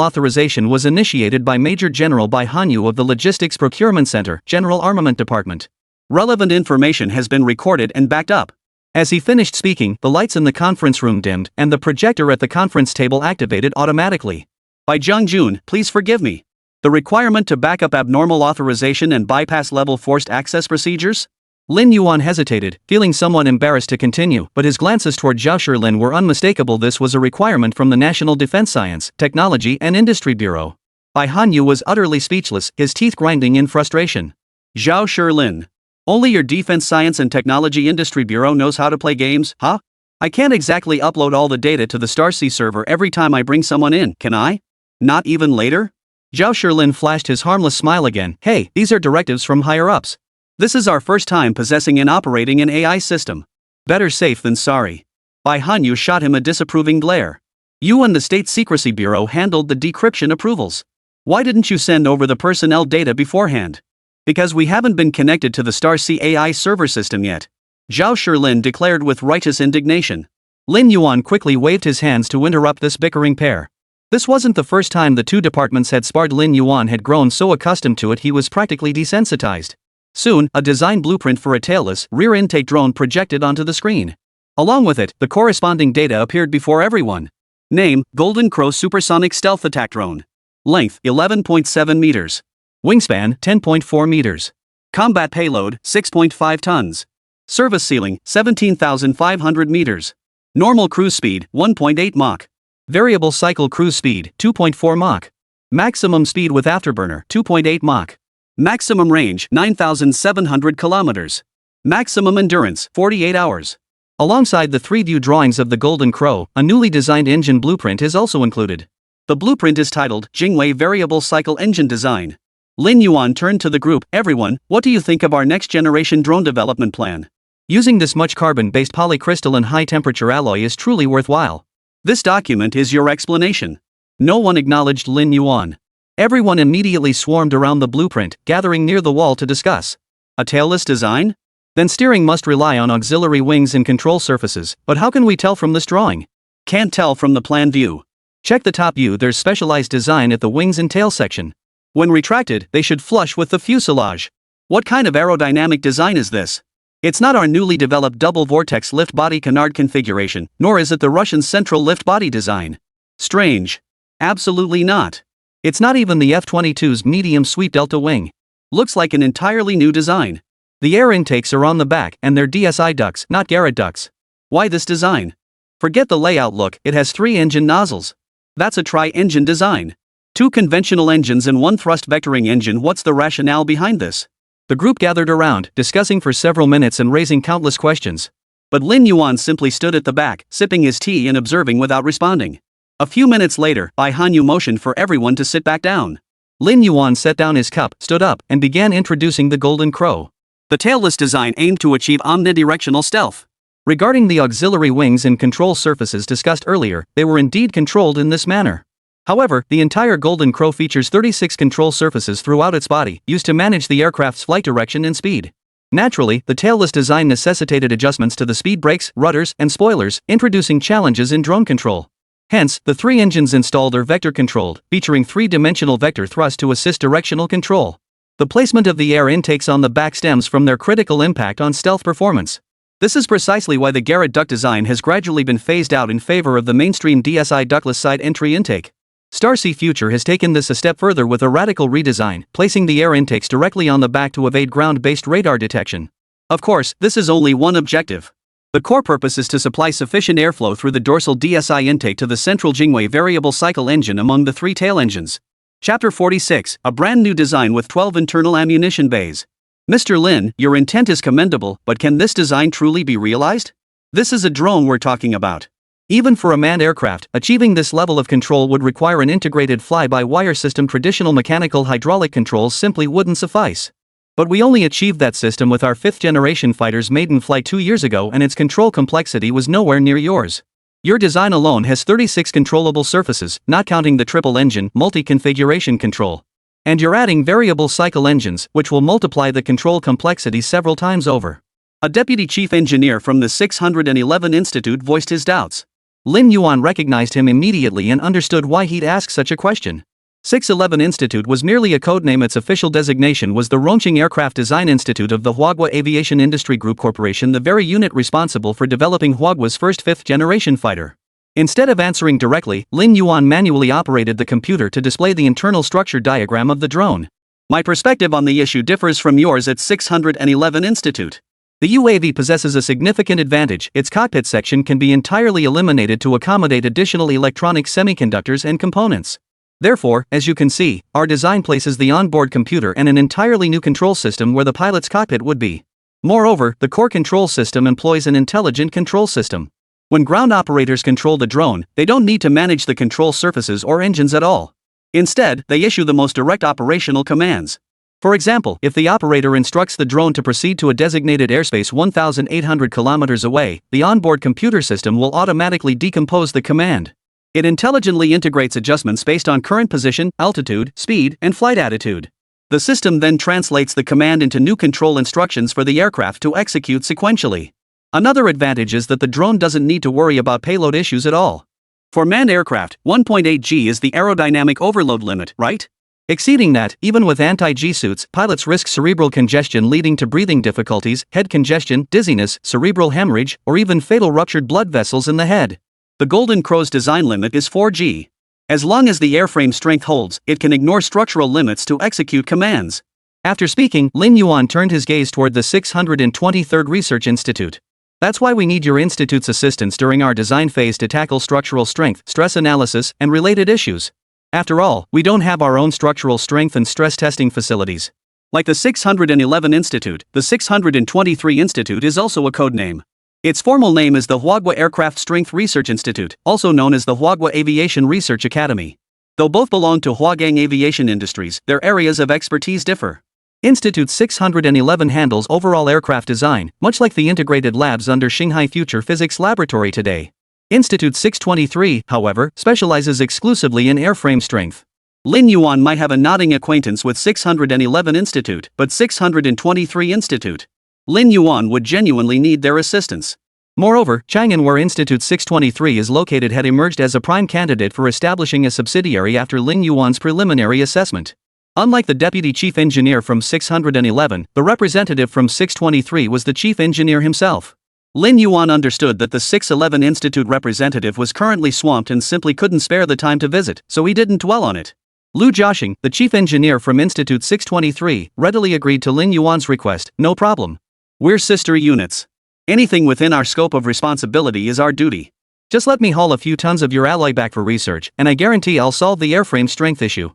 authorization was initiated by Major General Bai Hanyu of the Logistics Procurement Center, General Armament Department. Relevant information has been recorded and backed up. As he finished speaking, the lights in the conference room dimmed, and the projector at the conference table activated automatically. By Zhang, please forgive me. The requirement to back up abnormal authorization and bypass level forced access procedures? Lin Yuan hesitated, feeling somewhat embarrassed to continue, but his glances toward Zhao Shilin were unmistakable. This was a requirement from the National Defense Science, Technology and Industry Bureau. Bai Hanyu was utterly speechless, his teeth grinding in frustration. Zhao Shilin. Only your Defense Science and Technology Industry Bureau knows how to play games, huh? I can't exactly upload all the data to the Starcy server every time I bring someone in, can I? Not even later? Zhao Shilin flashed his harmless smile again. Hey, these are directives from higher-ups. This is our first time possessing and operating an AI system. Better safe than sorry. Bai Hanyu shot him a disapproving glare. You and the State Secrecy Bureau handled the decryption approvals. Why didn't you send over the personnel data beforehand? Because we haven't been connected to the Starcy AI server system yet. Zhao Shilin declared with righteous indignation. Lin Yuan quickly waved his hands to interrupt this bickering pair. This wasn't the first time the two departments had sparred. Lin Yuan had grown so accustomed to it he was practically desensitized. Soon, a design blueprint for a tailless, rear intake drone projected onto the screen. Along with it, the corresponding data appeared before everyone. Name, Golden Crow Supersonic Stealth Attack Drone. Length, 11.7 meters. Wingspan, 10.4 meters. Combat payload, 6.5 tons. Service ceiling, 17,500 meters. Normal cruise speed, 1.8 Mach. Variable cycle cruise speed, 2.4 Mach. Maximum speed with afterburner, 2.8 Mach. Maximum range, 9,700 kilometers. Maximum endurance, 48 hours. Alongside the 3D drawings of the Golden Crow, a newly designed engine blueprint is also included. The blueprint is titled, Jingwei Variable Cycle Engine Design. Lin Yuan turned to the group. Everyone, what do you think of our next-generation drone development plan? Using this much carbon-based polycrystalline high-temperature alloy is truly worthwhile. This document is your explanation. No one acknowledged Lin Yuan. Everyone immediately swarmed around the blueprint, gathering near the wall to discuss. A tailless design? Then steering must rely on auxiliary wings and control surfaces, but how can we tell from this drawing? Can't tell from the plan view. Check the top view, there's specialized design at the wings and tail section. When retracted, they should flush with the fuselage. What kind of aerodynamic design is this? It's not our newly developed double vortex lift body canard configuration, nor is it the Russian central lift body design. Strange. Absolutely not. It's not even the F-22's medium sweep delta wing. Looks like an entirely new design. The air intakes are on the back and they're DSI ducts, not Garrett ducts. Why this design? Forget the layout look, it has 3 engine nozzles. That's a tri-engine design. 2 conventional engines and 1 thrust vectoring engine. What's the rationale behind this? The group gathered around, discussing for several minutes and raising countless questions. But Lin Yuan simply stood at the back, sipping his tea and observing without responding. A few minutes later, Bai Hanyu motioned for everyone to sit back down. Lin Yuan set down his cup, stood up, and began introducing the Golden Crow. The tailless design aimed to achieve omnidirectional stealth. Regarding the auxiliary wings and control surfaces discussed earlier, they were indeed controlled in this manner. However, the entire Golden Crow features 36 control surfaces throughout its body, used to manage the aircraft's flight direction and speed. Naturally, the tailless design necessitated adjustments to the speed brakes, rudders, and spoilers, introducing challenges in drone control. Hence, the 3 engines installed are vector-controlled, featuring 3-dimensional vector thrust to assist directional control. The placement of the air intakes on the back stems from their critical impact on stealth performance. This is precisely why the Garrett duct design has gradually been phased out in favor of the mainstream DSI ductless side entry intake. Starsea Future has taken this a step further with a radical redesign, placing the air intakes directly on the back to evade ground-based radar detection. Of course, this is only one objective. The core purpose is to supply sufficient airflow through the dorsal DSI intake to the central Jingwei variable cycle engine among the 3 tail engines. Chapter 46, a brand new design with 12 internal ammunition bays. Mr. Lin, your intent is commendable, but can this design truly be realized? This is a drone we're talking about. Even for a manned aircraft, achieving this level of control would require an integrated fly-by-wire system. Traditional mechanical hydraulic controls simply wouldn't suffice. But we only achieved that system with our 5th-generation fighter's maiden flight 2 years ago, and its control complexity was nowhere near yours. Your design alone has 36 controllable surfaces, not counting the triple-engine, multi-configuration control. And you're adding variable cycle engines, which will multiply the control complexity several times over. A deputy chief engineer from the 611 Institute voiced his doubts. Lin Yuan recognized him immediately and understood why he'd ask such a question. 611 Institute was merely a codename. Its official designation was the Rongqing Aircraft Design Institute of the Huagua Aviation Industry Group Corporation, the very unit responsible for developing Huagua's first 5th-generation fighter. Instead of answering directly, Lin Yuan manually operated the computer to display the internal structure diagram of the drone. My perspective on the issue differs from yours at 611 Institute. The UAV possesses a significant advantage. Its cockpit section can be entirely eliminated to accommodate additional electronic semiconductors and components. Therefore, as you can see, our design places the onboard computer and an entirely new control system where the pilot's cockpit would be. Moreover, the core control system employs an intelligent control system. When ground operators control the drone, they don't need to manage the control surfaces or engines at all. Instead, they issue the most direct operational commands. For example, if the operator instructs the drone to proceed to a designated airspace 1,800 kilometers away, the onboard computer system will automatically decompose the command. It intelligently integrates adjustments based on current position, altitude, speed, and flight attitude. The system then translates the command into new control instructions for the aircraft to execute sequentially. Another advantage is that the drone doesn't need to worry about payload issues at all. For manned aircraft, 1.8 G is the aerodynamic overload limit, right? Exceeding that, even with anti-G suits, pilots risk cerebral congestion leading to breathing difficulties, head congestion, dizziness, cerebral hemorrhage, or even fatal ruptured blood vessels in the head. The Golden Crow's design limit is 4G. As long as the airframe strength holds, it can ignore structural limits to execute commands. After speaking, Lin Yuan turned his gaze toward the 623rd Research Institute. That's why we need your institute's assistance during our design phase to tackle structural strength, stress analysis, and related issues. After all, we don't have our own structural strength and stress testing facilities. Like the 611 Institute, the 623 Institute is also a codename. Its formal name is the Huagua Aircraft Strength Research Institute, also known as the Huagua Aviation Research Academy. Though both belong to Huagang Aviation Industries, their areas of expertise differ. Institute 611 handles overall aircraft design, much like the integrated labs under Shanghai Future Physics Laboratory today. Institute 623, however, specializes exclusively in airframe strength. Lin Yuan might have a nodding acquaintance with 611 Institute, but 623 Institute. Lin Yuan would genuinely need their assistance. Moreover, Chang'an, where Institute 623 is located, had emerged as a prime candidate for establishing a subsidiary after Lin Yuan's preliminary assessment. Unlike the deputy chief engineer from 611, the representative from 623 was the chief engineer himself. Lin Yuan understood that the 611 Institute representative was currently swamped and simply couldn't spare the time to visit, so he didn't dwell on it. Lu Jiaxing, the chief engineer from Institute 623, readily agreed to Lin Yuan's request. No problem. We're sister units. Anything within our scope of responsibility is our duty. Just let me haul a few tons of your alloy back for research, and I guarantee I'll solve the airframe strength issue.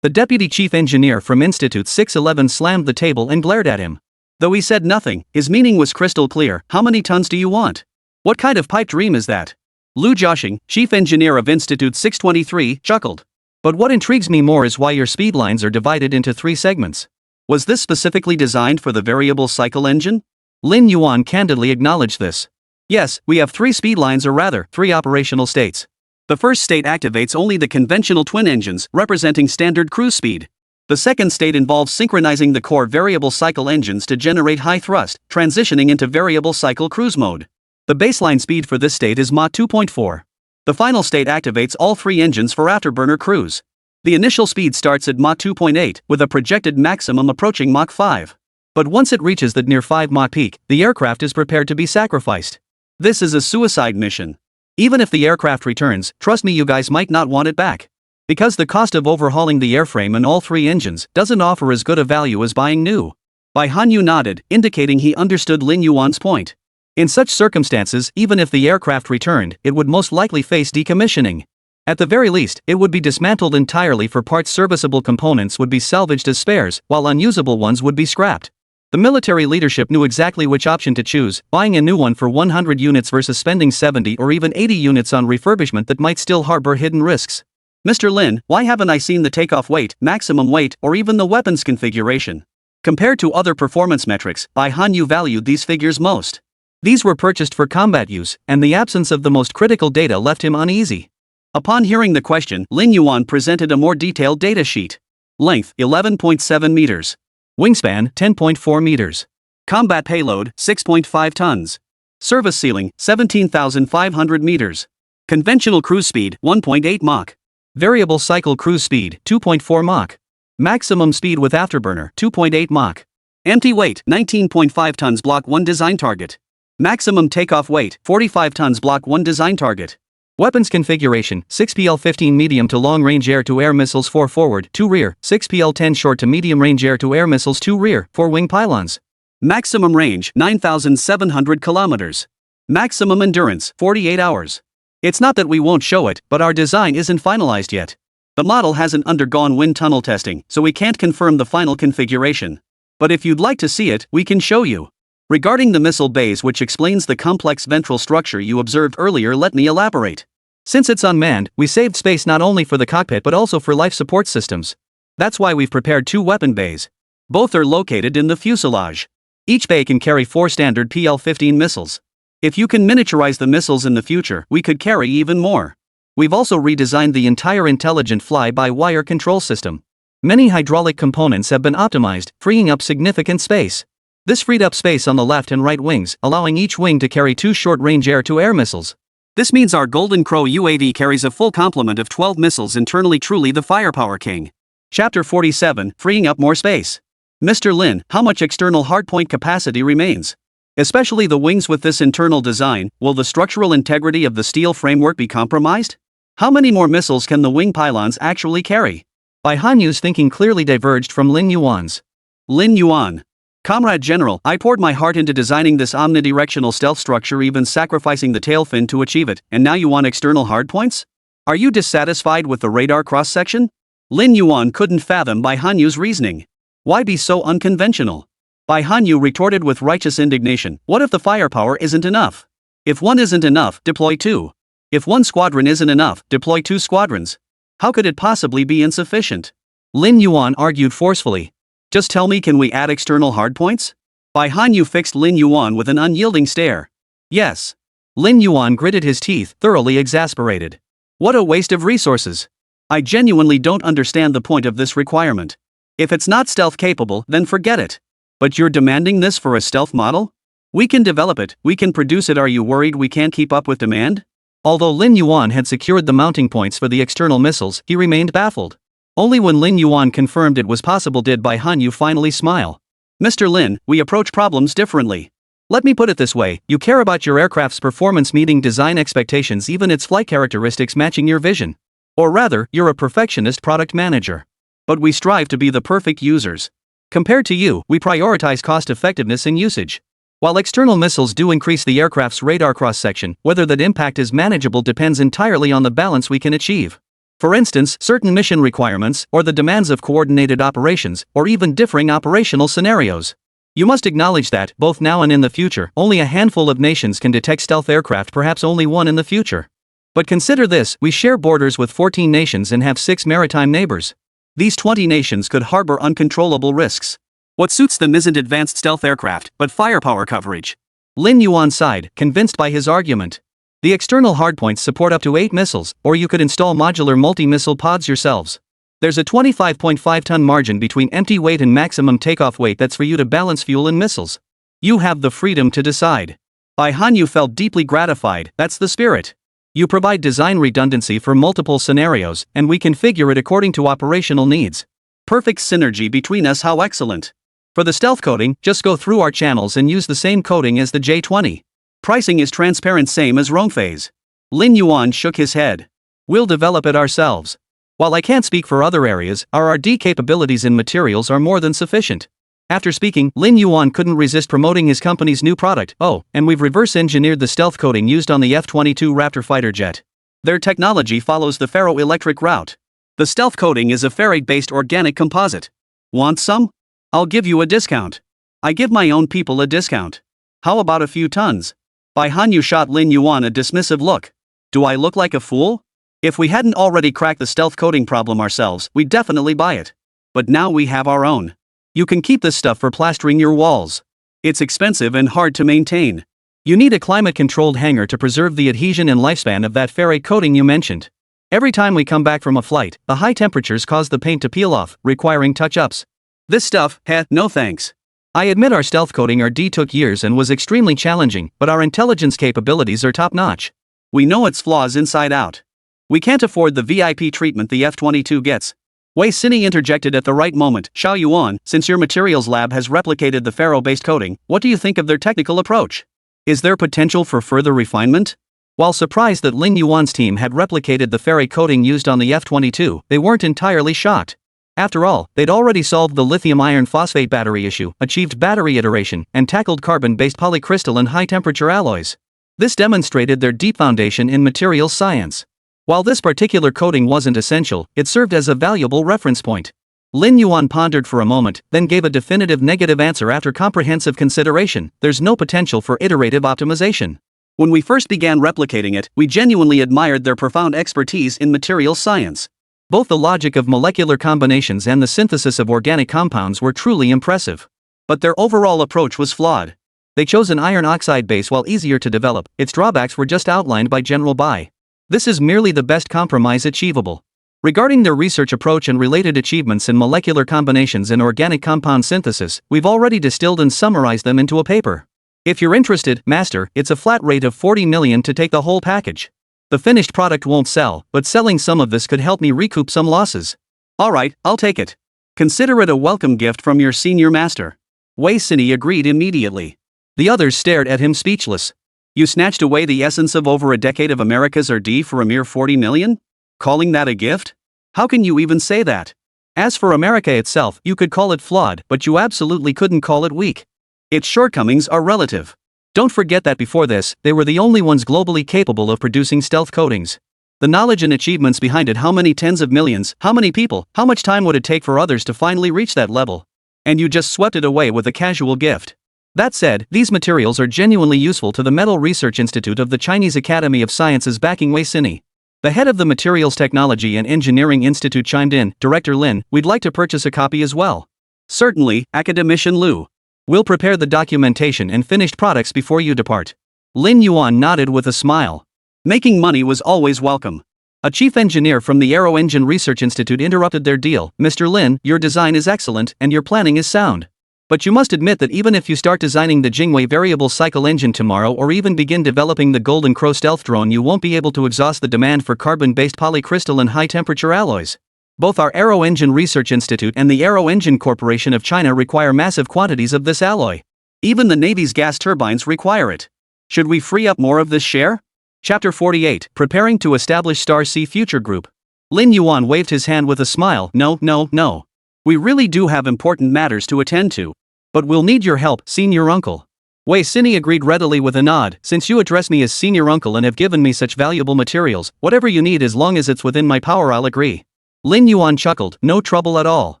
The deputy chief engineer from Institute 611 slammed the table and glared at him. Though he said nothing, his meaning was crystal clear. How many tons do you want? What kind of pipe dream is that? Lu Jiaxing, chief engineer of Institute 623, chuckled. But what intrigues me more is why your speed lines are divided into 3 segments. Was this specifically designed for the variable cycle engine? Lin Yuan candidly acknowledged this. Yes, we have 3 speed lines, or rather, 3 operational states. The first state activates only the conventional twin engines, representing standard cruise speed. The second state involves synchronizing the core variable cycle engines to generate high thrust, transitioning into variable cycle cruise mode. The baseline speed for this state is Mach 2.4. The final state activates all three engines for afterburner cruise. The initial speed starts at Mach 2.8, with a projected maximum approaching Mach 5. But once it reaches the near 5 Mach peak, the aircraft is prepared to be sacrificed. This is a suicide mission. Even if the aircraft returns, trust me, you guys might not want it back. Because the cost of overhauling the airframe and all three engines doesn't offer as good a value as buying new. Bai Hanyu nodded, indicating he understood Lin Yuan's point. In such circumstances, even if the aircraft returned, it would most likely face decommissioning. At the very least, it would be dismantled entirely for parts. Serviceable components would be salvaged as spares, while unusable ones would be scrapped. The military leadership knew exactly which option to choose, buying a new one for 100 units versus spending 70 or even 80 units on refurbishment that might still harbor hidden risks. Mr. Lin, why haven't I seen the takeoff weight, maximum weight, or even the weapons configuration? Compared to other performance metrics, Bai Hanyu valued these figures most. These were purchased for combat use, and the absence of the most critical data left him uneasy. Upon hearing the question, Lin Yuan presented a more detailed data sheet. Length, 11.7 meters. Wingspan, 10.4 meters. Combat payload, 6.5 tons. Service ceiling, 17,500 meters. Conventional cruise speed, 1.8 Mach. Variable cycle cruise speed, 2.4 Mach. Maximum speed with afterburner, 2.8 Mach. Empty weight, 19.5 tons. Block 1 design target. Maximum takeoff weight, 45 tons. Block 1 design target. Weapons configuration, 6PL-15 medium to long-range air-to-air missiles 4 forward, 2 rear, 6PL-10 short to medium-range air-to-air missiles 2 rear, 4 wing pylons. Maximum range, 9,700 kilometers. Maximum endurance, 48 hours. It's not that we won't show it, but our design isn't finalized yet. The model hasn't undergone wind tunnel testing, so we can't confirm the final configuration. But if you'd like to see it, we can show you. Regarding the missile bays, which explains the complex ventral structure you observed earlier, let me elaborate. Since it's unmanned, we saved space not only for the cockpit but also for life support systems. That's why we've prepared 2 weapon bays. Both are located in the fuselage. Each bay can carry 4 standard PL-15 missiles. If you can miniaturize the missiles in the future, we could carry even more. We've also redesigned the entire intelligent fly-by-wire control system. Many hydraulic components have been optimized, freeing up significant space. This freed up space on the left and right wings, allowing each wing to carry 2 short-range air-to-air missiles. This means our Golden Crow UAV carries a full complement of 12 missiles, internally truly the firepower king. Chapter 47, Freeing Up More Space. Mr. Lin, how much external hardpoint capacity remains? Especially the wings with this internal design, will the structural integrity of the steel framework be compromised? How many more missiles can the wing pylons actually carry? Bai Hanyu's thinking clearly diverged from Lin Yuan's. Lin Yuan. Comrade General, I poured my heart into designing this omnidirectional stealth structure, even sacrificing the tail fin to achieve it, and now you want external hardpoints? Are you dissatisfied with the radar cross-section? Lin Yuan couldn't fathom Bai Hanyu's reasoning. Why be so unconventional? Bai Hanyu retorted with righteous indignation, what if the firepower isn't enough? If one isn't enough, deploy 2. If 1 squadron isn't enough, deploy 2 squadrons. How could it possibly be insufficient? Lin Yuan argued forcefully. Just tell me, can we add external hardpoints? Bai Hanyu fixed Lin Yuan with an unyielding stare. Yes. Lin Yuan gritted his teeth, thoroughly exasperated. What a waste of resources. I genuinely don't understand the point of this requirement. If it's not stealth capable, then forget it. But you're demanding this for a stealth model? We can develop it, we can produce it. Are you worried we can't keep up with demand? Although Lin Yuan had secured the mounting points for the external missiles, he remained baffled. Only when Lin Yuan confirmed it was possible did Bai Hanyu finally smile. Mr. Lin, we approach problems differently. Let me put it this way, you care about your aircraft's performance meeting design expectations, even its flight characteristics matching your vision. Or rather, you're a perfectionist product manager. But we strive to be the perfect users. Compared to you, we prioritize cost-effectiveness and usage. While external missiles do increase the aircraft's radar cross-section, whether that impact is manageable depends entirely on the balance we can achieve. For instance, certain mission requirements, or the demands of coordinated operations, or even differing operational scenarios. You must acknowledge that, both now and in the future, only a handful of nations can detect stealth aircraft, perhaps only 1 in the future. But consider this, we share borders with 14 nations and have 6 maritime neighbors. These 20 nations could harbor uncontrollable risks. What suits them isn't advanced stealth aircraft, but firepower coverage. Lin Yuan sighed, convinced by his argument. The external hardpoints support up to 8 missiles, or you could install modular multi-missile pods yourselves. There's a 25.5-ton margin between empty weight and maximum takeoff weight that's for you to balance fuel and missiles. You have the freedom to decide. By Hanyu felt deeply gratified, that's the spirit. You provide design redundancy for multiple scenarios, and we configure it according to operational needs. Perfect synergy between us, how excellent. For the stealth coding, just go through our channels and use the same coding as the J20. Pricing is transparent, same as Rongfei's. Lin Yuan shook his head. We'll develop it ourselves. While I can't speak for other areas, our R&D capabilities in materials are more than sufficient. After speaking, Lin Yuan couldn't resist promoting his company's new product. Oh, and we've reverse-engineered the stealth coating used on the F-22 Raptor fighter jet. Their technology follows the ferroelectric route. The stealth coating is a ferrite-based organic composite. Want some? I'll give you a discount. I give my own people a discount. How about a few tons? Bai Hanyu shot Lin Yuan a dismissive look. Do I look like a fool? If we hadn't already cracked the stealth coating problem ourselves, we'd definitely buy it. But now we have our own. You can keep this stuff for plastering your walls. It's expensive and hard to maintain. You need a climate-controlled hangar to preserve the adhesion and lifespan of that ferrite coating you mentioned. Every time we come back from a flight, the high temperatures cause the paint to peel off, requiring touch-ups. This stuff, no thanks. I admit our stealth coating R&D took years and was extremely challenging, but our intelligence capabilities are top-notch. We know its flaws inside out. We can't afford the VIP treatment the F-22 gets. Wei Sini interjected at the right moment. Xiao Yuan, since your materials lab has replicated the ferro-based coating, what do you think of their technical approach? Is there potential for further refinement? While surprised that Lin Yuan's team had replicated the ferrite coating used on the F-22, they weren't entirely shocked. After all, they'd already solved the lithium iron phosphate battery issue, achieved battery iteration, and tackled carbon-based polycrystalline high-temperature alloys. This demonstrated their deep foundation in materials science. While this particular coating wasn't essential, it served as a valuable reference point. Lin Yuan pondered for a moment, then gave a definitive negative answer after comprehensive consideration. There's no potential for iterative optimization. When we first began replicating it, we genuinely admired their profound expertise in materials science. Both the logic of molecular combinations and the synthesis of organic compounds were truly impressive. But their overall approach was flawed. They chose an iron oxide base while easier to develop. Its drawbacks were just outlined by General Bai. This is merely the best compromise achievable. Regarding their research approach and related achievements in molecular combinations and organic compound synthesis, we've already distilled and summarized them into a paper. If you're interested, Master, it's a flat rate of 40 million to take the whole package. The finished product won't sell, but selling some of this could help me recoup some losses. Alright, I'll take it. Consider it a welcome gift from your senior master. Wei Sini agreed immediately. The others stared at him speechless. You snatched away the essence of over a decade of America's R&D for a mere 40 million? Calling that a gift? How can you even say that? As for America itself, you could call it flawed, but you absolutely couldn't call it weak. Its shortcomings are relative. Don't forget that before this, they were the only ones globally capable of producing stealth coatings. The knowledge and achievements behind it, how many tens of millions, how many people, how much time would it take for others to finally reach that level? And you just swept it away with a casual gift. That said, these materials are genuinely useful to the Metal Research Institute of the Chinese Academy of Sciences backing Wei Sini. The head of the Materials Technology and Engineering Institute chimed in. Director Lin, we'd like to purchase a copy as well. Certainly, Academician Liu. We'll prepare the documentation and finished products before you depart. Lin Yuan nodded with a smile. Making money was always welcome. A chief engineer from the Aero Engine Research Institute interrupted their deal. Mr. Lin, your design is excellent and your planning is sound. But you must admit that even if you start designing the Jingwei variable cycle engine tomorrow or even begin developing the Golden Crow stealth drone, you won't be able to exhaust the demand for carbon-based polycrystalline high-temperature alloys. Both our Aero Engine Research Institute and the Aero Engine Corporation of China require massive quantities of this alloy. Even the Navy's gas turbines require it. Should we free up more of this share? Chapter 48, Preparing to Establish Star Sea Future Group. Lin Yuan waved his hand with a smile. No. We really do have important matters to attend to. But we'll need your help, senior uncle. Wei Sini agreed readily with a nod. Since you address me as senior uncle and have given me such valuable materials, whatever you need as long as it's within my power, I'll agree. Lin Yuan chuckled. No trouble at all.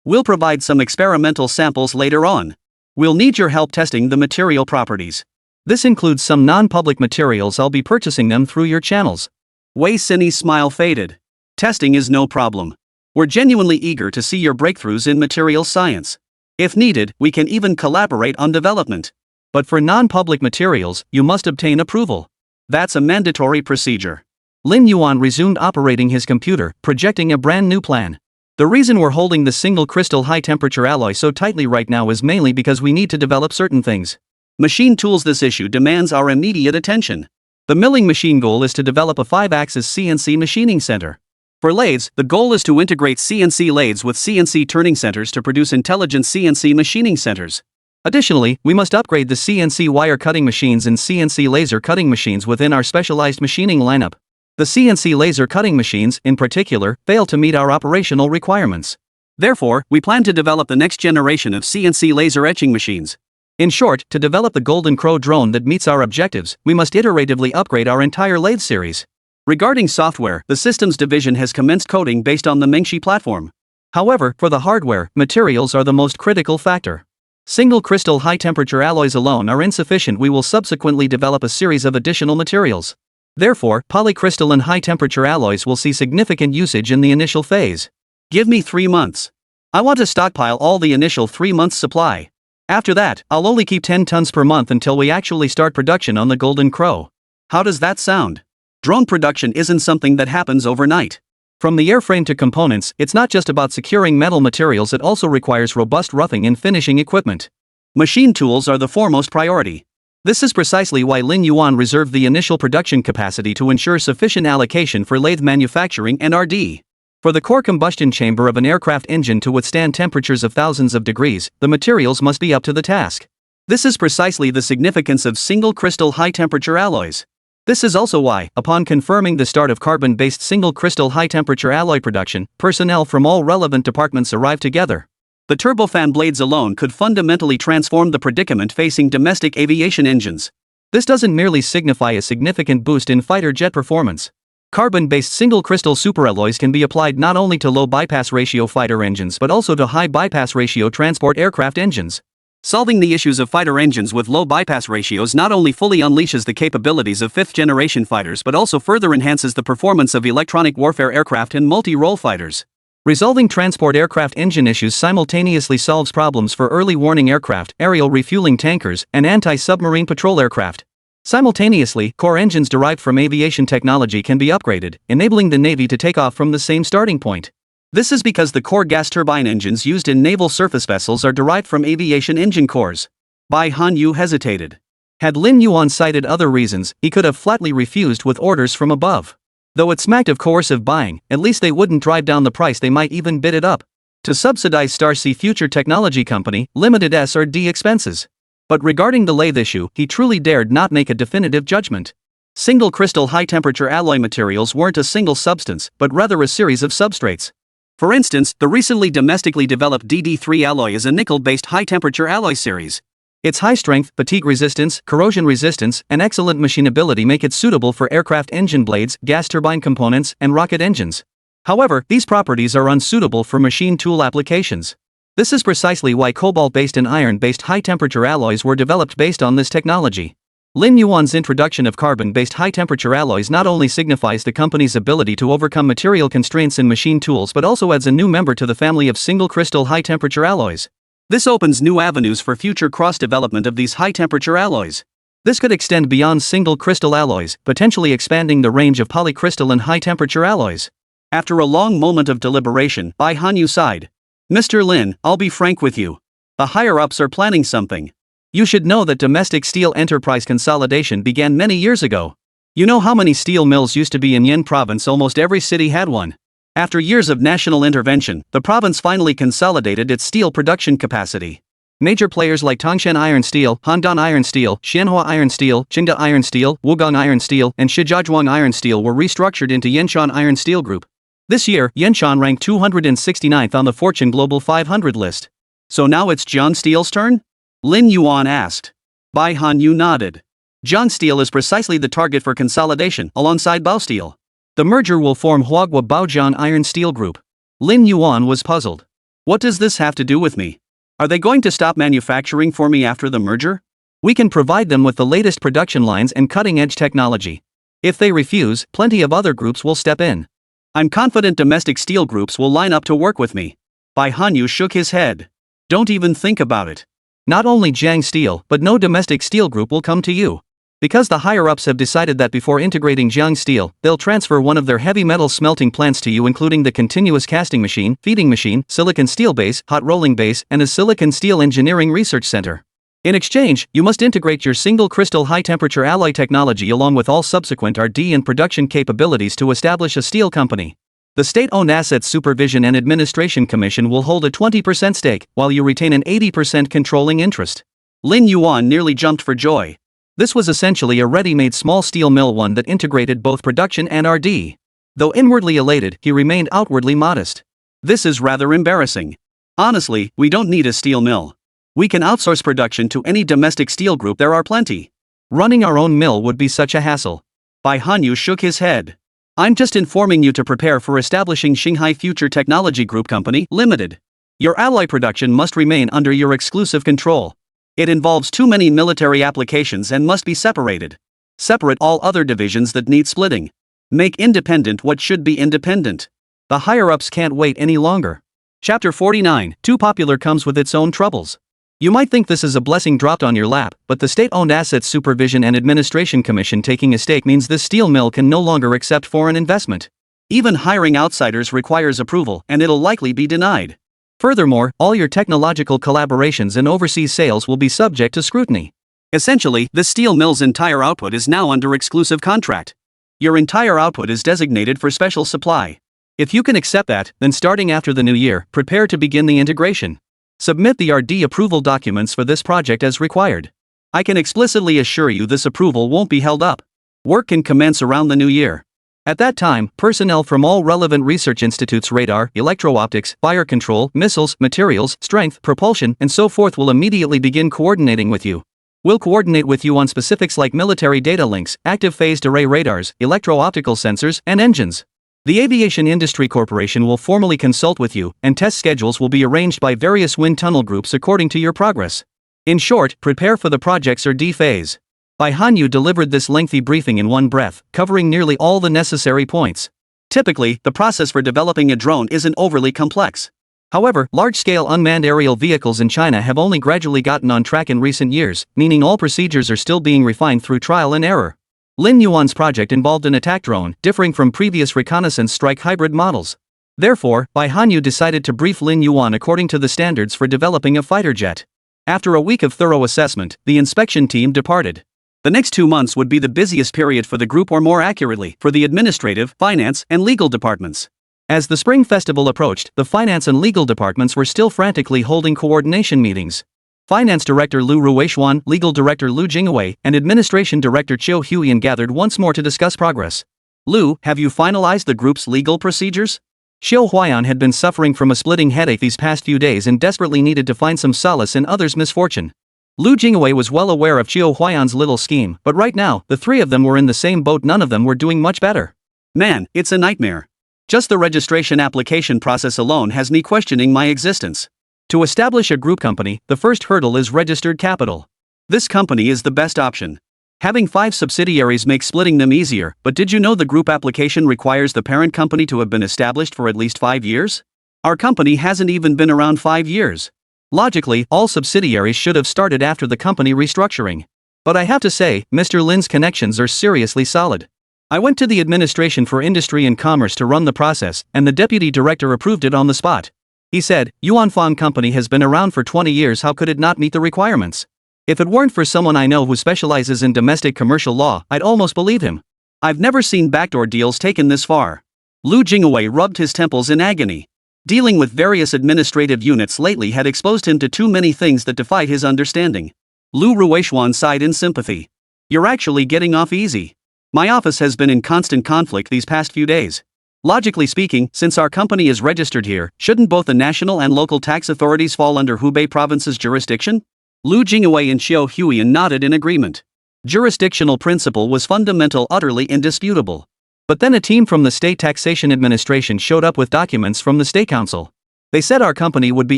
We'll provide some experimental samples later on. We'll need your help testing the material properties. This includes some non-public materials. I'll be purchasing them through your channels. Wei Sini's smile faded. Testing is no problem. We're genuinely eager to see your breakthroughs in materials science. If needed, we can even collaborate on development. But for non-public materials, you must obtain approval. That's a mandatory procedure. Lin Yuan resumed operating his computer, projecting a brand new plan. The reason we're holding the single crystal high-temperature alloy so tightly right now is mainly because we need to develop certain things. Machine tools. This issue demands our immediate attention. The milling machine goal is to develop a 5-axis CNC machining center. For lathes, the goal is to integrate CNC lathes with CNC turning centers to produce intelligent CNC machining centers. Additionally, we must upgrade the CNC wire cutting machines and CNC laser cutting machines within our specialized machining lineup. The CNC laser cutting machines, in particular, fail to meet our operational requirements. Therefore, we plan to develop the next generation of CNC laser etching machines. In short, to develop the Golden Crow drone that meets our objectives, we must iteratively upgrade our entire lathe series. Regarding software, the systems division has commenced coding based on the Mengshi platform. However, for the hardware, materials are the most critical factor. Single crystal high-temperature alloys alone are insufficient. We will subsequently develop a series of additional materials. Therefore, polycrystalline high-temperature alloys will see significant usage in the initial phase. Give me 3 months. I want to stockpile all the initial 3 months' supply. After that, I'll only keep 10 tons per month until we actually start production on the Golden Crow. How does that sound? Drone production isn't something that happens overnight. From the airframe to components, it's not just about securing metal materials, it also requires robust roughing and finishing equipment. Machine tools are the foremost priority. This is precisely why Lin Yuan reserved the initial production capacity to ensure sufficient allocation for lathe manufacturing and R&D. For the core combustion chamber of an aircraft engine to withstand temperatures of thousands of degrees, the materials must be up to the task. This is precisely the significance of single crystal high-temperature alloys. This is also why, upon confirming the start of carbon-based single crystal high-temperature alloy production, personnel from all relevant departments arrived together. The turbofan blades alone could fundamentally transform the predicament facing domestic aviation engines. This doesn't merely signify a significant boost in fighter jet performance. Carbon-based single-crystal superalloys can be applied not only to low bypass ratio fighter engines but also to high bypass ratio transport aircraft engines. Solving the issues of fighter engines with low bypass ratios not only fully unleashes the capabilities of fifth-generation fighters but also further enhances the performance of electronic warfare aircraft and multi-role fighters. Resolving transport aircraft engine issues simultaneously solves problems for early warning aircraft, aerial refueling tankers, and anti-submarine patrol aircraft. Simultaneously, core engines derived from aviation technology can be upgraded, enabling the Navy to take off from the same starting point. This is because the core gas turbine engines used in naval surface vessels are derived from aviation engine cores. Bai Hanyu hesitated. Had Lin Yuan cited other reasons, he could have flatly refused with orders from above. Though it smacked of coercive buying, at least they wouldn't drive down the price, they might even bid it up. To subsidize Star Sea Future Technology Company, Limited S&D expenses. But regarding the lathe issue, he truly dared not make a definitive judgment. Single crystal high-temperature alloy materials weren't a single substance, but rather a series of substrates. For instance, the recently domestically developed DD3 alloy is a nickel-based high-temperature alloy series. Its high strength, fatigue resistance, corrosion resistance, and excellent machinability make it suitable for aircraft engine blades, gas turbine components, and rocket engines. However, these properties are unsuitable for machine tool applications. This is precisely why cobalt-based and iron-based high-temperature alloys were developed based on this technology. Lin Yuan's introduction of carbon-based high-temperature alloys not only signifies the company's ability to overcome material constraints in machine tools but also adds a new member to the family of single-crystal high-temperature alloys. This opens new avenues for future cross-development of these high-temperature alloys. This could extend beyond single-crystal alloys, potentially expanding the range of polycrystalline high-temperature alloys. After a long moment of deliberation, Bai Hanyu sighed. Mr. Lin, I'll be frank with you. The higher-ups are planning something. You should know that domestic steel enterprise consolidation began many years ago. You know how many steel mills used to be in Yin province? Almost every city had one. After years of national intervention, the province finally consolidated its steel production capacity. Major players like Tangshan Iron Steel, Handan Iron Steel, Xianhua Iron Steel, Qingda Iron Steel, Wugang Iron Steel, and Shijiazhuang Iron Steel were restructured into Yanshan Iron Steel Group. This year, Yanshan ranked 269th on the Fortune Global 500 list. So now it's John Steel's turn? Lin Yuan asked. Bai Hanyu nodded. John Steel is precisely the target for consolidation, alongside Bao Steel. The merger will form Huagua Baojian Iron Steel Group. Lin Yuan was puzzled. What does this have to do with me? Are they going to stop manufacturing for me after the merger? We can provide them with the latest production lines and cutting-edge technology. If they refuse, plenty of other groups will step in. I'm confident domestic steel groups will line up to work with me. Bai Hanyu shook his head. Don't even think about it. Not only Jiang Steel, but no domestic steel group will come to you. Because the higher-ups have decided that before integrating Jiang Steel, they'll transfer one of their heavy metal smelting plants to you, including the continuous casting machine, feeding machine, silicon steel base, hot rolling base, and a silicon steel engineering research center. In exchange, you must integrate your single crystal high-temperature alloy technology along with all subsequent R&D and production capabilities to establish a steel company. The State-Owned Assets Supervision and Administration Commission will hold a 20% stake, while you retain an 80% controlling interest. Lin Yuan nearly jumped for joy. This was essentially a ready-made small steel mill, one that integrated both production and R&D. Though inwardly elated, he remained outwardly modest. This is rather embarrassing. Honestly, we don't need a steel mill. We can outsource production to any domestic steel group, there are plenty. Running our own mill would be such a hassle. Bai Hanyu shook his head. I'm just informing you to prepare for establishing Shanghai Future Technology Group Company, Limited. Your alloy production must remain under your exclusive control. It involves too many military applications and must be separated. Separate all other divisions that need splitting. Make independent what should be independent. The higher-ups can't wait any longer. Chapter 49, Too Popular comes with its own troubles. You might think this is a blessing dropped on your lap, but the State-Owned Assets Supervision and Administration Commission taking a stake means this steel mill can no longer accept foreign investment. Even hiring outsiders requires approval, and it'll likely be denied. Furthermore, all your technological collaborations and overseas sales will be subject to scrutiny. Essentially, the steel mill's entire output is now under exclusive contract. Your entire output is designated for special supply. If you can accept that, then starting after the new year, prepare to begin the integration. Submit the R&D approval documents for this project as required. I can explicitly assure you this approval won't be held up. Work can commence around the new year. At that time, personnel from all relevant research institutes, radar, electro-optics, fire control, missiles, materials, strength, propulsion, and so forth will immediately begin coordinating with you. We'll coordinate with you on specifics like military data links, active phased array radars, electro-optical sensors, and engines. The Aviation Industry Corporation will formally consult with you, and test schedules will be arranged by various wind tunnel groups according to your progress. In short, prepare for the project's R&D phase. Bai Hanyu delivered this lengthy briefing in one breath, covering nearly all the necessary points. Typically, the process for developing a drone isn't overly complex. However, large-scale unmanned aerial vehicles in China have only gradually gotten on track in recent years, meaning all procedures are still being refined through trial and error. Lin Yuan's project involved an attack drone, differing from previous reconnaissance strike hybrid models. Therefore, Bai Hanyu decided to brief Lin Yuan according to the standards for developing a fighter jet. After a week of thorough assessment, the inspection team departed. The next 2 months would be the busiest period for the group, or more accurately, for the administrative, finance, and legal departments. As the Spring Festival approached, the finance and legal departments were still frantically holding coordination meetings. Finance Director Lu Ruixuan, Legal Director Lu Jingwei, and Administration Director Chiu Huiyan gathered once more to discuss progress. Lu, have you finalized the group's legal procedures? Xiu Huiyan had been suffering from a splitting headache these past few days and desperately needed to find some solace in others' misfortune. Lu Jingwei was well aware of Xiu Huiyan's little scheme, but right now, the three of them were in the same boat. None of them were doing much better. Man, it's a nightmare. Just the registration application process alone has me questioning my existence. To establish a group company, the first hurdle is registered capital. This company is the best option. Having 5 subsidiaries makes splitting them easier, but did you know the group application requires the parent company to have been established for at least 5 years? Our company hasn't even been around 5 years. Logically, all subsidiaries should have started after the company restructuring. But I have to say, Mr. Lin's connections are seriously solid. I went to the Administration for Industry and Commerce to run the process, and the deputy director approved it on the spot. He said, Yuanfang Company has been around for 20 years, how could it not meet the requirements? If it weren't for someone I know who specializes in domestic commercial law, I'd almost believe him. I've never seen backdoor deals taken this far. Lu Jingwei rubbed his temples in agony. Dealing with various administrative units lately had exposed him to too many things that defied his understanding. Lu Ruixuan sighed in sympathy. You're actually getting off easy. My office has been in constant conflict these past few days. Logically speaking, since our company is registered here, shouldn't both the national and local tax authorities fall under Hubei province's jurisdiction? Lu Jingwei and Xiu Huiyan nodded in agreement. Jurisdictional principle was fundamental, utterly indisputable. But then a team from the State Taxation Administration showed up with documents from the State Council. They said our company would be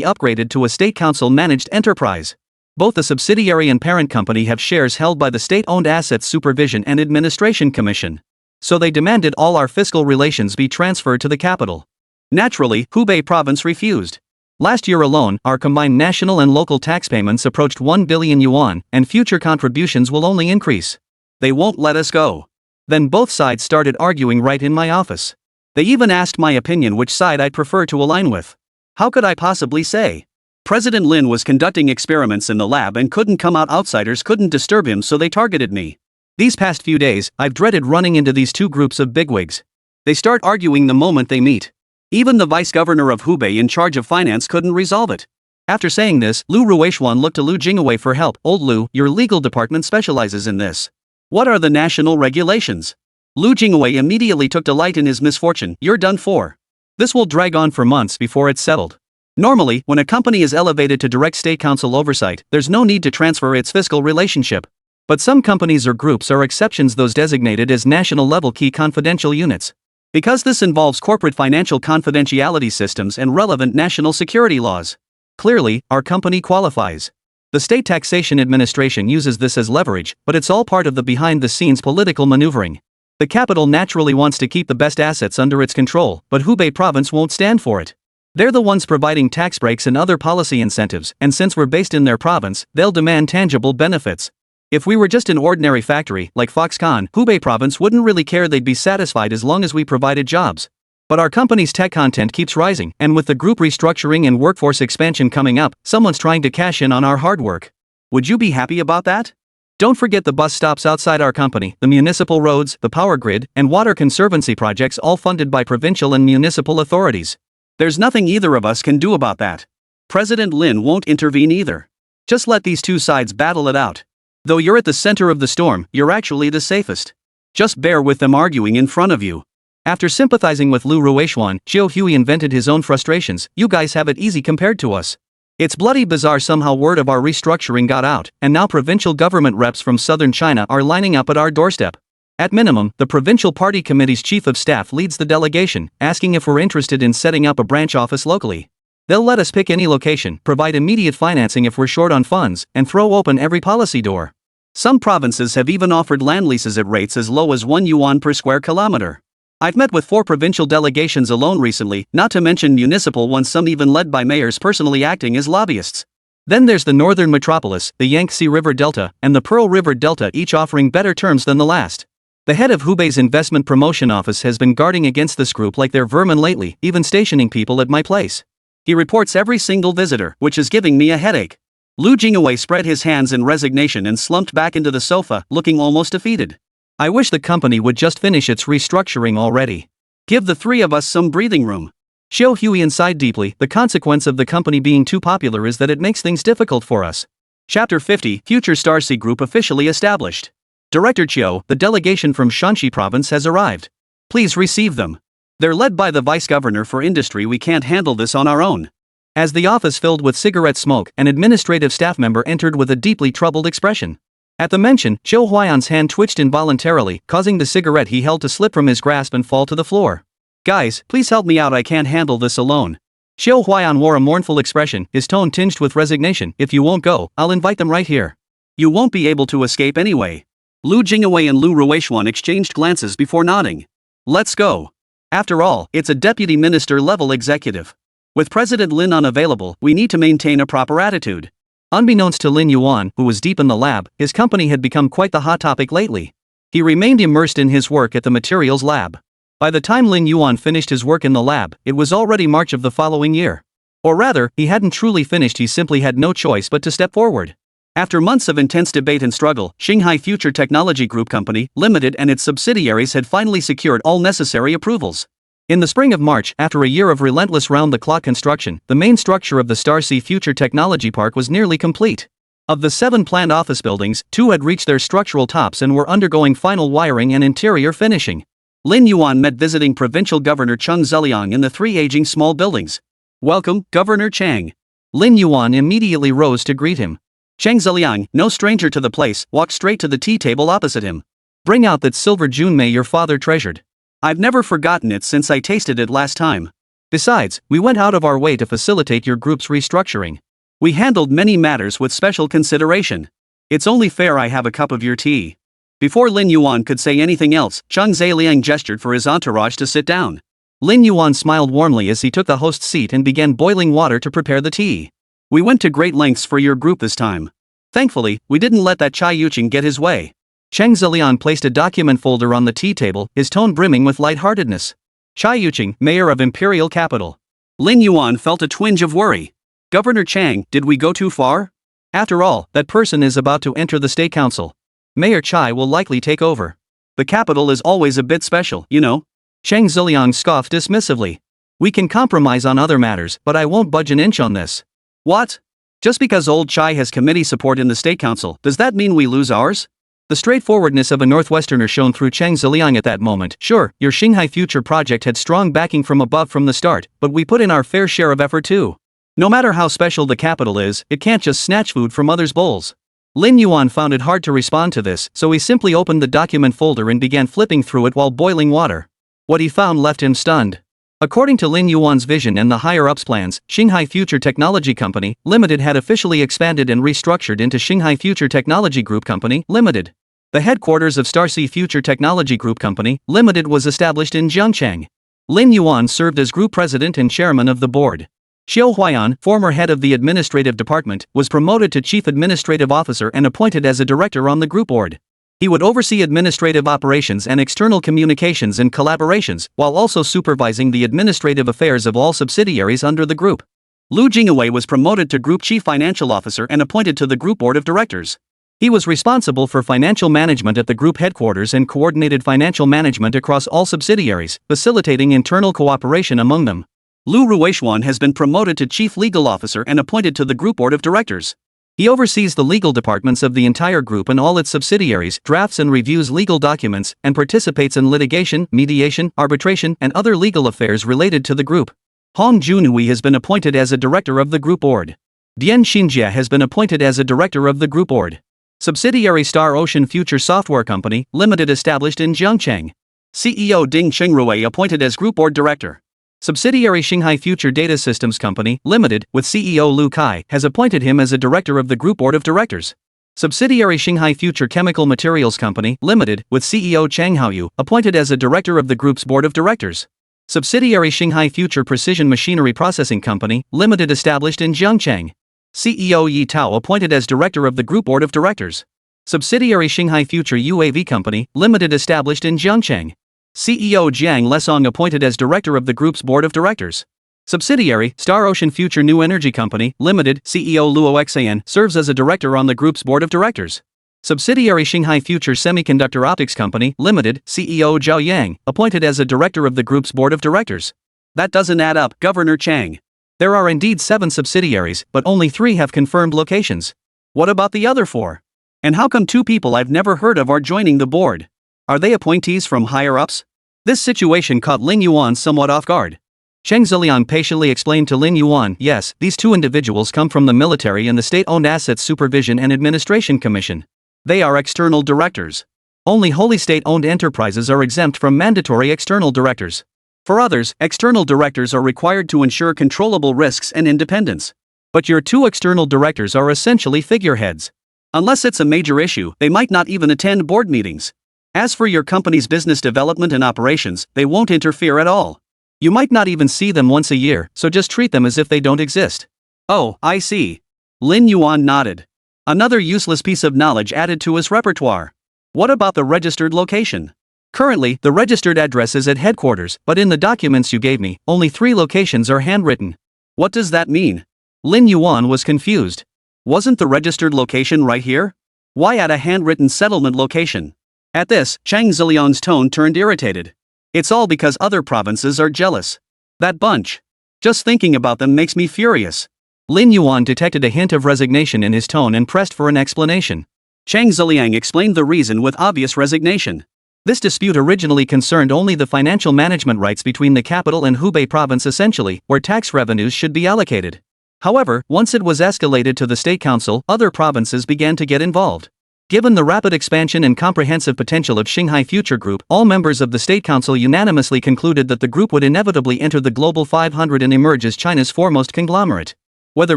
upgraded to a State Council-managed enterprise. Both the subsidiary and parent company have shares held by the State-Owned Assets Supervision and Administration Commission. So they demanded all our fiscal relations be transferred to the capital. Naturally, Hubei province refused. Last year alone, our combined national and local tax payments approached 1 billion yuan, and future contributions will only increase. They won't let us go. Then both sides started arguing right in my office. They even asked my opinion which side I'd prefer to align with. How could I possibly say? President Lin was conducting experiments in the lab and couldn't come out, outsiders couldn't disturb him, so they targeted me. These past few days, I've dreaded running into these two groups of bigwigs. They start arguing the moment they meet. Even the vice governor of Hubei in charge of finance couldn't resolve it. After saying this, Lu Ruishuan looked to Lu Jingwei for help. Old Lu, your legal department specializes in this. What are the national regulations? Lu Jingwei immediately took delight in his misfortune. You're done for. This will drag on for months before it's settled. Normally, when a company is elevated to direct state council oversight, there's no need to transfer its fiscal relationship. But some companies or groups are exceptions, those designated as national-level key confidential units. Because this involves corporate financial confidentiality systems and relevant national security laws. Clearly, our company qualifies. The State Taxation Administration uses this as leverage, but it's all part of the behind-the-scenes political maneuvering. The capital naturally wants to keep the best assets under its control, but Hubei province won't stand for it. They're the ones providing tax breaks and other policy incentives, and since we're based in their province, they'll demand tangible benefits. If we were just an ordinary factory, like Foxconn, Hubei province wouldn't really care, they'd be satisfied as long as we provided jobs. But our company's tech content keeps rising, and with the group restructuring and workforce expansion coming up, someone's trying to cash in on our hard work. Would you be happy about that? Don't forget the bus stops outside our company, the municipal roads, the power grid, and water conservancy projects, all funded by provincial and municipal authorities. There's nothing either of us can do about that. President Lin won't intervene either. Just let these two sides battle it out. Though you're at the center of the storm, you're actually the safest. Just bear with them arguing in front of you. After sympathizing with Lu Ruishuan, Xiao Hui invented his own frustrations. You guys have it easy compared to us. It's bloody bizarre, somehow word of our restructuring got out, and now provincial government reps from southern China are lining up at our doorstep. At minimum, the provincial party committee's chief of staff leads the delegation, asking if we're interested in setting up a branch office locally. They'll let us pick any location, provide immediate financing if we're short on funds, and throw open every policy door. Some provinces have even offered land leases at rates as low as 1 yuan per square kilometer. I've met with 4 provincial delegations alone recently, not to mention municipal ones, some even led by mayors personally acting as lobbyists. Then there's the northern metropolis, the Yangtze River Delta, and the Pearl River Delta, each offering better terms than the last. The head of Hubei's investment promotion office has been guarding against this group like they're vermin lately, even stationing people at my place. He reports every single visitor, which is giving me a headache. Lu Jingwei spread his hands in resignation and slumped back into the sofa, looking almost defeated. I wish the company would just finish its restructuring already. Give the three of us some breathing room. Xiao Hui sighed deeply. The consequence of the company being too popular is that it makes things difficult for us. Chapter 50, Future Star Sea Group officially established. Director Chiu, the delegation from Shanxi province has arrived. Please receive them. They're led by the vice governor for industry. We can't handle this on our own. As the office filled with cigarette smoke, an administrative staff member entered with a deeply troubled expression. At the mention, Qiu Huayan's hand twitched involuntarily, causing the cigarette he held to slip from his grasp and fall to the floor. Guys, please help me out, I can't handle this alone. Qiu Huayan wore a mournful expression, his tone tinged with resignation. If you won't go, I'll invite them right here. You won't be able to escape anyway. Lu Jingwei and Lu Ruishuan exchanged glances before nodding. Let's go. After all, it's a deputy minister level executive. With President Lin unavailable, we need to maintain a proper attitude. Unbeknownst to Lin Yuan, who was deep in the lab, his company had become quite the hot topic lately. He remained immersed in his work at the materials lab. By the time Lin Yuan finished his work in the lab, it was already March of the following year. Or rather, he hadn't truly finished, he simply had no choice but to step forward. After months of intense debate and struggle, Shanghai Future Technology Group Company, Limited and its subsidiaries had finally secured all necessary approvals. In the spring of March, after a year of relentless round-the-clock construction, the main structure of the Starsea Future Technology Park was nearly complete. Of the 7 planned office buildings, 2 had reached their structural tops and were undergoing final wiring and interior finishing. Lin Yuan met visiting Provincial Governor Cheng Zeliang in the 3 aging small buildings. Welcome, Governor Cheng. Lin Yuan immediately rose to greet him. Cheng Zeliang, no stranger to the place, walked straight to the tea table opposite him. Bring out that silver junmei your father treasured. I've never forgotten it since I tasted it last time. Besides, we went out of our way to facilitate your group's restructuring. We handled many matters with special consideration. It's only fair I have a cup of your tea. Before Lin Yuan could say anything else, Cheng Zeliang gestured for his entourage to sit down. Lin Yuan smiled warmly as he took the host's seat and began boiling water to prepare the tea. We went to great lengths for your group this time. Thankfully, we didn't let that Chai Yuqing get his way. Cheng Ziliang placed a document folder on the tea table, his tone brimming with lightheartedness. Chai Yuqing, mayor of Imperial Capital. Lin Yuan felt a twinge of worry. Governor Chang, did we go too far? After all, that person is about to enter the state council. Mayor Chai will likely take over. The capital is always a bit special, you know. Cheng Ziliang scoffed dismissively. We can compromise on other matters, but I won't budge an inch on this. What? Just because old Chai has committee support in the state council, does that mean we lose ours? The straightforwardness of a Northwesterner shone through Cheng Ziliang at that moment. Sure, your Shanghai Future project had strong backing from above from the start, but we put in our fair share of effort too. No matter how special the capital is, it can't just snatch food from others' bowls. Lin Yuan found it hard to respond to this, so he simply opened the document folder and began flipping through it while boiling water. What he found left him stunned. According to Lin Yuan's vision and the higher-ups' plans, Shanghai Future Technology Company, Limited had officially expanded and restructured into Shanghai Future Technology Group Company, Limited. The headquarters of Starsea Future Technology Group Company, Limited was established in Jiangcheng. Lin Yuan served as group president and chairman of the board. Xiao Huayan, former head of the administrative department, was promoted to chief administrative officer and appointed as a director on the group board. He would oversee administrative operations and external communications and collaborations, while also supervising the administrative affairs of all subsidiaries under the group. Lu Jingwei was promoted to group chief financial officer and appointed to the group board of directors. He was responsible for financial management at the group headquarters and coordinated financial management across all subsidiaries, facilitating internal cooperation among them. Lu Ruishuan has been promoted to chief legal officer and appointed to the group board of directors. He oversees the legal departments of the entire group and all its subsidiaries, drafts and reviews legal documents, and participates in litigation, mediation, arbitration, and other legal affairs related to the group. Hong Junhui has been appointed as a director of the group board. Dian Xinjia has been appointed as a director of the group board. Subsidiary Star Ocean Future Software Company, Limited established in Jiangcheng. CEO Ding Xingrui appointed as group board director. Subsidiary Shanghai Future Data Systems Company, Limited, with CEO Lu Kai, has appointed him as a director of the group board of directors. Subsidiary Shanghai Future Chemical Materials Company, Limited, with CEO Chang Haoyu, appointed as a director of the group's board of directors. Subsidiary Shanghai Future Precision Machinery Processing Company, Limited, established in Jiangcheng. CEO Yi Tao appointed as director of the group board of directors. Subsidiary Shanghai Future UAV Company, Limited, established in Jiangcheng. CEO Jiang Lesong appointed as director of the group's board of directors. Subsidiary, Star Ocean Future New Energy Company, Limited, CEO Luo Xan, serves as a director on the group's board of directors. Subsidiary Shanghai Future Semiconductor Optics Company, Limited, CEO Zhao Yang, appointed as a director of the group's board of directors. That doesn't add up, Governor Chang. There are indeed 7 subsidiaries, but only 3 have confirmed locations. What about the other 4? And how come 2 people I've never heard of are joining the board? Are they appointees from higher-ups? This situation caught Lin Yuan somewhat off guard. Cheng Ziliang patiently explained to Lin Yuan, yes, these 2 individuals come from the military and the State-Owned Assets Supervision and Administration Commission. They are external directors. Only wholly state-owned enterprises are exempt from mandatory external directors. For others, external directors are required to ensure controllable risks and independence. But your 2 external directors are essentially figureheads. Unless it's a major issue, they might not even attend board meetings. As for your company's business development and operations, they won't interfere at all. You might not even see them once a year, so just treat them as if they don't exist. Oh, I see. Lin Yuan nodded. Another useless piece of knowledge added to his repertoire. What about the registered location? Currently, the registered address is at headquarters, but in the documents you gave me, only 3 locations are handwritten. What does that mean? Lin Yuan was confused. Wasn't the registered location right here? Why add a handwritten settlement location? At this, Cheng Ziliang's tone turned irritated. It's all because other provinces are jealous. That bunch. Just thinking about them makes me furious. Lin Yuan detected a hint of resignation in his tone and pressed for an explanation. Cheng Ziliang explained the reason with obvious resignation. This dispute originally concerned only the financial management rights between the capital and Hubei province, essentially, where tax revenues should be allocated. However, once it was escalated to the State Council, other provinces began to get involved. Given the rapid expansion and comprehensive potential of Shanghai Future Group, all members of the State Council unanimously concluded that the group would inevitably enter the Global 500 and emerge as China's foremost conglomerate. Whether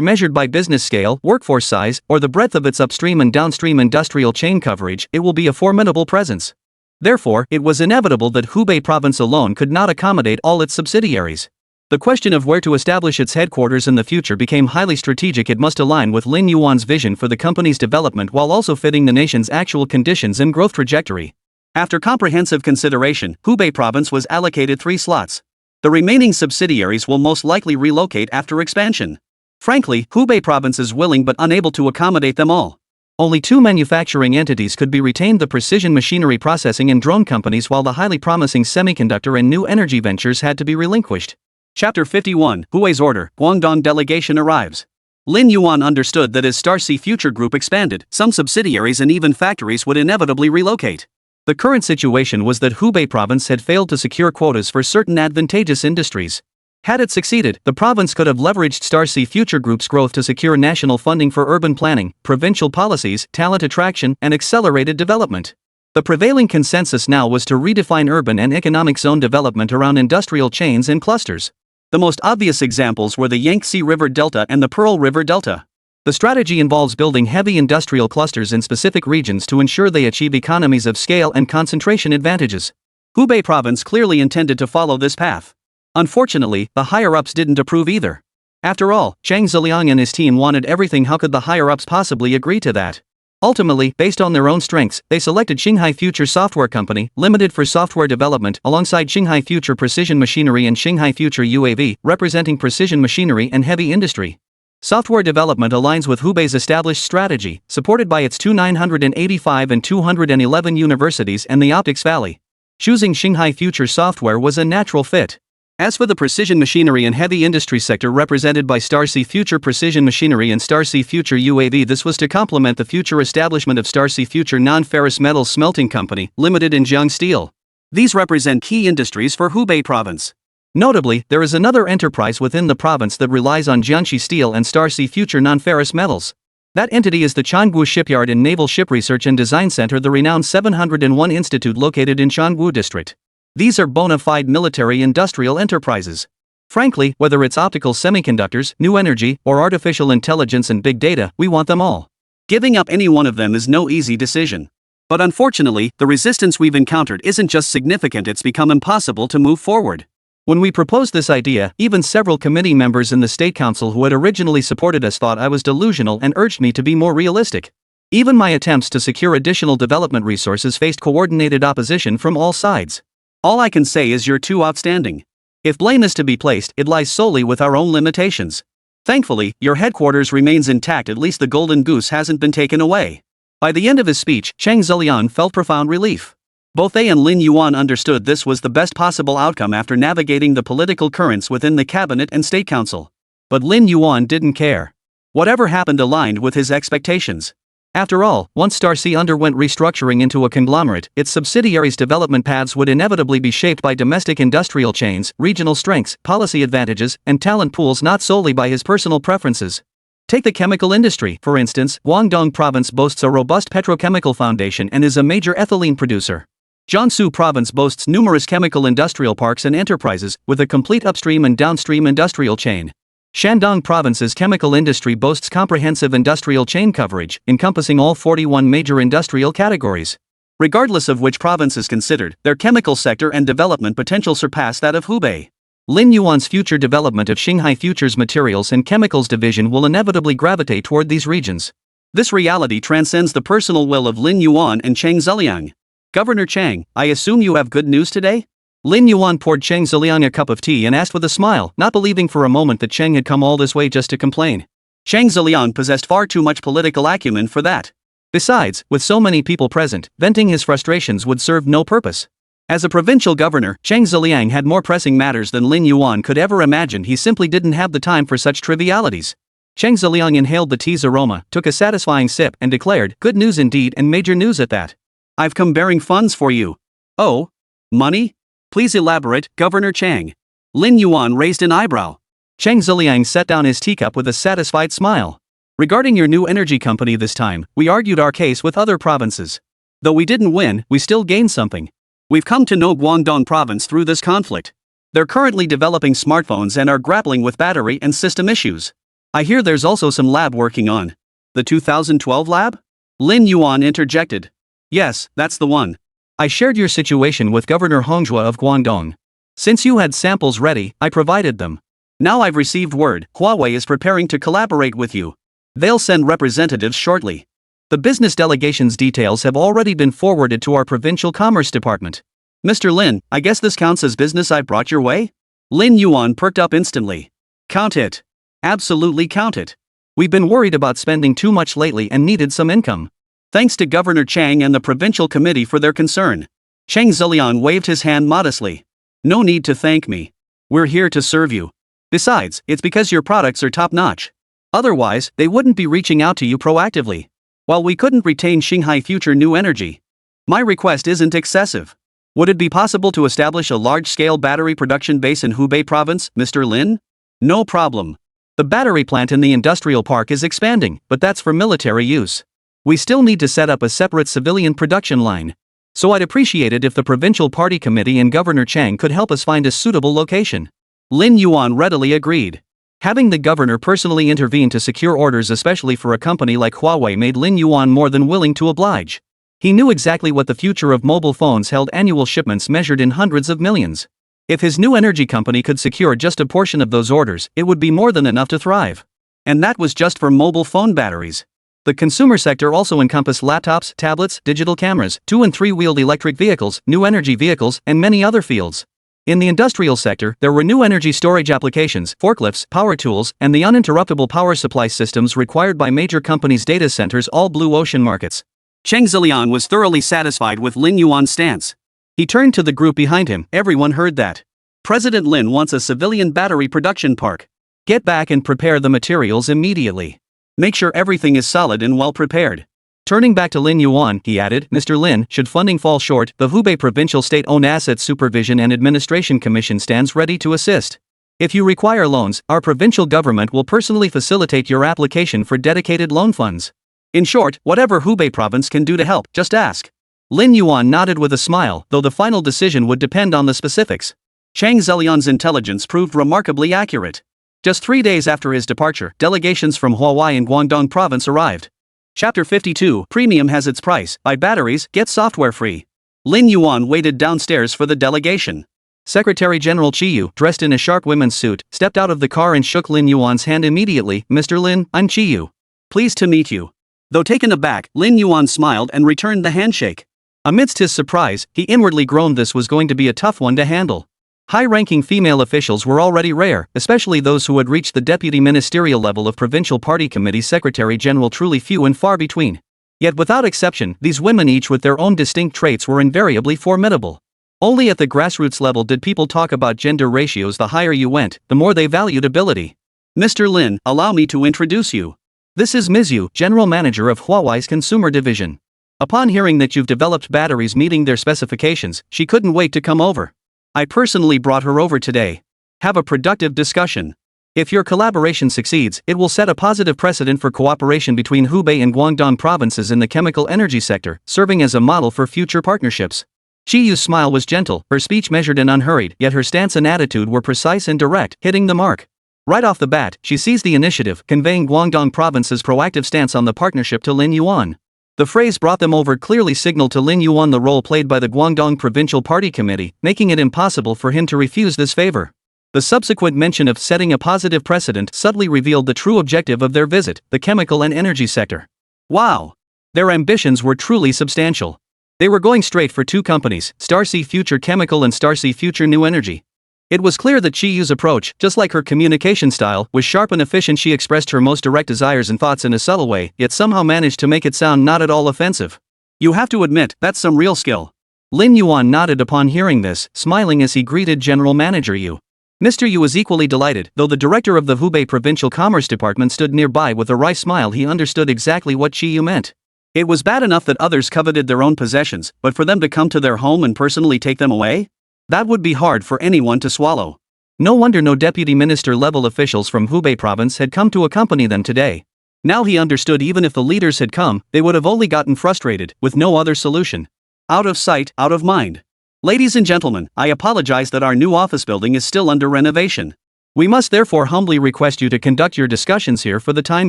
measured by business scale, workforce size, or the breadth of its upstream and downstream industrial chain coverage, it will be a formidable presence. Therefore, it was inevitable that Hubei province alone could not accommodate all its subsidiaries. The question of where to establish its headquarters in the future became highly strategic. It must align with Lin Yuan's vision for the company's development while also fitting the nation's actual conditions and growth trajectory. After comprehensive consideration, Hubei province was allocated 3 slots. The remaining subsidiaries will most likely relocate after expansion. Frankly, Hubei province is willing but unable to accommodate them all. Only 2 manufacturing entities could be retained: the precision machinery processing and drone companies, while the highly promising semiconductor and new energy ventures had to be relinquished. Chapter 51, Hubei's order, Guangdong delegation arrives. Lin Yuan understood that as Starsea Future Group expanded, some subsidiaries and even factories would inevitably relocate. The current situation was that Hubei province had failed to secure quotas for certain advantageous industries. Had it succeeded, the province could have leveraged Starsea Future Group's growth to secure national funding for urban planning, provincial policies, talent attraction, and accelerated development. The prevailing consensus now was to redefine urban and economic zone development around industrial chains and clusters. The most obvious examples were the Yangtze River Delta and the Pearl River Delta. The strategy involves building heavy industrial clusters in specific regions to ensure they achieve economies of scale and concentration advantages. Hubei province clearly intended to follow this path. Unfortunately, the higher-ups didn't approve either. After all, Chang Ziliang and his team wanted everything. How could the higher-ups possibly agree to that? Ultimately, based on their own strengths, they selected Xinghai Future Software Company, Limited for software development, alongside Xinghai Future Precision Machinery and Xinghai Future UAV, representing precision machinery and heavy industry. Software development aligns with Hubei's established strategy, supported by its 985 and 211 universities and the Optics Valley. Choosing Xinghai Future Software was a natural fit. As for the precision machinery and heavy industry sector represented by Starsea Future Precision Machinery and Starsea Future UAV, this was to complement the future establishment of Starsea Future Non-Ferrous Metals Smelting Company, Limited in Jiang Steel. These represent key industries for Hubei province. Notably, there is another enterprise within the province that relies on Jiangxi Steel and Starsea Future Non-Ferrous Metals. That entity is the Changwu Shipyard and Naval Ship Research and Design Center, the renowned 701 Institute located in Changwu District. These are bona fide military industrial enterprises. Frankly, whether it's optical semiconductors, new energy, or artificial intelligence and big data, we want them all. Giving up any one of them is no easy decision. But unfortunately, the resistance we've encountered isn't just significant, it's become impossible to move forward. When we proposed this idea, even several committee members in the State Council who had originally supported us thought I was delusional and urged me to be more realistic. Even my attempts to secure additional development resources faced coordinated opposition from all sides. All I can say is you're too outstanding. If blame is to be placed, it lies solely with our own limitations. Thankfully, your headquarters remains intact. At least the golden goose hasn't been taken away. By the end of his speech, Chang Ziliang felt profound relief. Both they and Lin Yuan understood this was the best possible outcome after navigating the political currents within the cabinet and state council. But Lin Yuan didn't care. Whatever happened aligned with his expectations. After all, once Starsea underwent restructuring into a conglomerate, its subsidiaries' development paths would inevitably be shaped by domestic industrial chains, regional strengths, policy advantages, and talent pools, not solely by his personal preferences. Take the chemical industry, for instance. Guangdong province boasts a robust petrochemical foundation and is a major ethylene producer. Jiangsu province boasts numerous chemical industrial parks and enterprises, with a complete upstream and downstream industrial chain. Shandong province's chemical industry boasts comprehensive industrial chain coverage, encompassing all 41 major industrial categories. Regardless of which province is considered, their chemical sector and development potential surpass that of Hubei. Lin Yuan's future development of Xinghai Future's Materials and Chemicals Division will inevitably gravitate toward these regions. This reality transcends the personal will of Lin Yuan and Chang Ziliang. Governor Chang, I assume you have good news today? Lin Yuan poured Chang Ziliang a cup of tea and asked with a smile, not believing for a moment that Chang had come all this way just to complain. Chang Ziliang possessed far too much political acumen for that. Besides, with so many people present, venting his frustrations would serve no purpose. As a provincial governor, Chang Ziliang had more pressing matters than Lin Yuan could ever imagine. He simply didn't have the time for such trivialities. Chang Ziliang inhaled the tea's aroma, took a satisfying sip, and declared, "Good news indeed, and major news at that. I've come bearing funds for you." "Oh? Money? Please elaborate, Governor Chang." Lin Yuan raised an eyebrow. Chang Ziliang set down his teacup with a satisfied smile. "Regarding your new energy company this time, we argued our case with other provinces. Though we didn't win, we still gained something. We've come to know Guangdong province through this conflict. They're currently developing smartphones and are grappling with battery and system issues. I hear there's also some lab working on." "The 2012 lab?" Lin Yuan interjected. "Yes, that's the one. I shared your situation with Governor Hongjue of Guangdong. Since you had samples ready, I provided them. Now I've received word, Huawei is preparing to collaborate with you. They'll send representatives shortly. The business delegation's details have already been forwarded to our provincial commerce department. Mr. Lin, I guess this counts as business I brought your way? Lin Yuan perked up instantly. Count it. Absolutely count it. We've been worried about spending too much lately and needed some income. Thanks to Governor Chang and the provincial committee for their concern. Chang Zilian waved his hand modestly. No need to thank me. We're here to serve you. Besides, it's because your products are top-notch. Otherwise, they wouldn't be reaching out to you proactively. While we couldn't retain Shanghai Future New Energy, my request isn't excessive. Would it be possible to establish a large-scale battery production base in Hubei province, Mr. Lin? No problem. The battery plant in the industrial park is expanding, but that's for military use. We still need to set up a separate civilian production line. So I'd appreciate it if the provincial party committee and Governor Chang could help us find a suitable location. Lin Yuan readily agreed. Having the governor personally intervene to secure orders, especially for a company like Huawei, made Lin Yuan more than willing to oblige. He knew exactly what the future of mobile phones held: annual shipments measured in hundreds of millions. If his new energy company could secure just a portion of those orders, it would be more than enough to thrive. And that was just for mobile phone batteries. The consumer sector also encompassed laptops, tablets, digital cameras, 2- and 3-wheeled electric vehicles, new energy vehicles, and many other fields. In the industrial sector, there were new energy storage applications, forklifts, power tools, and the uninterruptible power supply systems required by major companies' data centers, all blue ocean markets. Cheng Zilian was thoroughly satisfied with Lin Yuan's stance. He turned to the group behind him. Everyone heard that. President Lin wants a civilian battery production park. Get back and prepare the materials immediately. Make sure everything is solid and well prepared. Turning back to Lin Yuan, he added, Mr. Lin, should funding fall short, the Hubei Provincial State-Owned Assets Supervision and Administration Commission stands ready to assist. If you require loans, our provincial government will personally facilitate your application for dedicated loan funds. In short, whatever Hubei province can do to help, just ask. Lin Yuan nodded with a smile, though the final decision would depend on the specifics. Chang Zelian's intelligence proved remarkably accurate. Just 3 days after his departure, delegations from Huawei and Guangdong province arrived. Chapter 52, Premium has its price. Buy batteries, get software free. Lin Yuan waited downstairs for the delegation. Secretary General Chiyu, dressed in a sharp women's suit, stepped out of the car and shook Lin Yuan's hand immediately. Mr. Lin, I'm Chiyu. Pleased to meet you. Though taken aback, Lin Yuan smiled and returned the handshake. Amidst his surprise, he inwardly groaned. This was going to be a tough one to handle. High-ranking female officials were already rare, especially those who had reached the deputy ministerial level of provincial party committee secretary general, truly few and far between. Yet without exception, these women, each with their own distinct traits, were invariably formidable. Only at the grassroots level did people talk about gender ratios. The higher you went, the more they valued ability. Mr. Lin, allow me to introduce you. This is Ms. Yu, general manager of Huawei's consumer division. Upon hearing that you've developed batteries meeting their specifications, she couldn't wait to come over. I personally brought her over today. Have a productive discussion. If your collaboration succeeds, it will set a positive precedent for cooperation between Hubei and Guangdong provinces in the chemical energy sector, serving as a model for future partnerships. Chiyu's smile was gentle, her speech measured and unhurried, yet her stance and attitude were precise and direct, hitting the mark. Right off the bat, she seized the initiative, conveying Guangdong province's proactive stance on the partnership to Lin Yuan. The phrase "brought them over" clearly signaled to Lin Yuan the role played by the Guangdong Provincial Party Committee, making it impossible for him to refuse this favor. The subsequent mention of setting a positive precedent subtly revealed the true objective of their visit, the chemical and energy sector. Wow! Their ambitions were truly substantial. They were going straight for two companies, Starsea Future Chemical and Starsea Future New Energy. It was clear that Chiyu's approach, just like her communication style, was sharp and efficient. She expressed her most direct desires and thoughts in a subtle way, yet somehow managed to make it sound not at all offensive. You have to admit, that's some real skill. Lin Yuan nodded upon hearing this, smiling as he greeted General Manager Yu. Mr. Yu was equally delighted, though the director of the Hubei Provincial Commerce Department stood nearby with a wry smile. He understood exactly what Chiyu meant. It was bad enough that others coveted their own possessions, but for them to come to their home and personally take them away? That would be hard for anyone to swallow. No wonder no deputy minister-level officials from Hubei province had come to accompany them today. Now he understood, even if the leaders had come, they would have only gotten frustrated, with no other solution. Out of sight, out of mind. Ladies and gentlemen, I apologize that our new office building is still under renovation. We must therefore humbly request you to conduct your discussions here for the time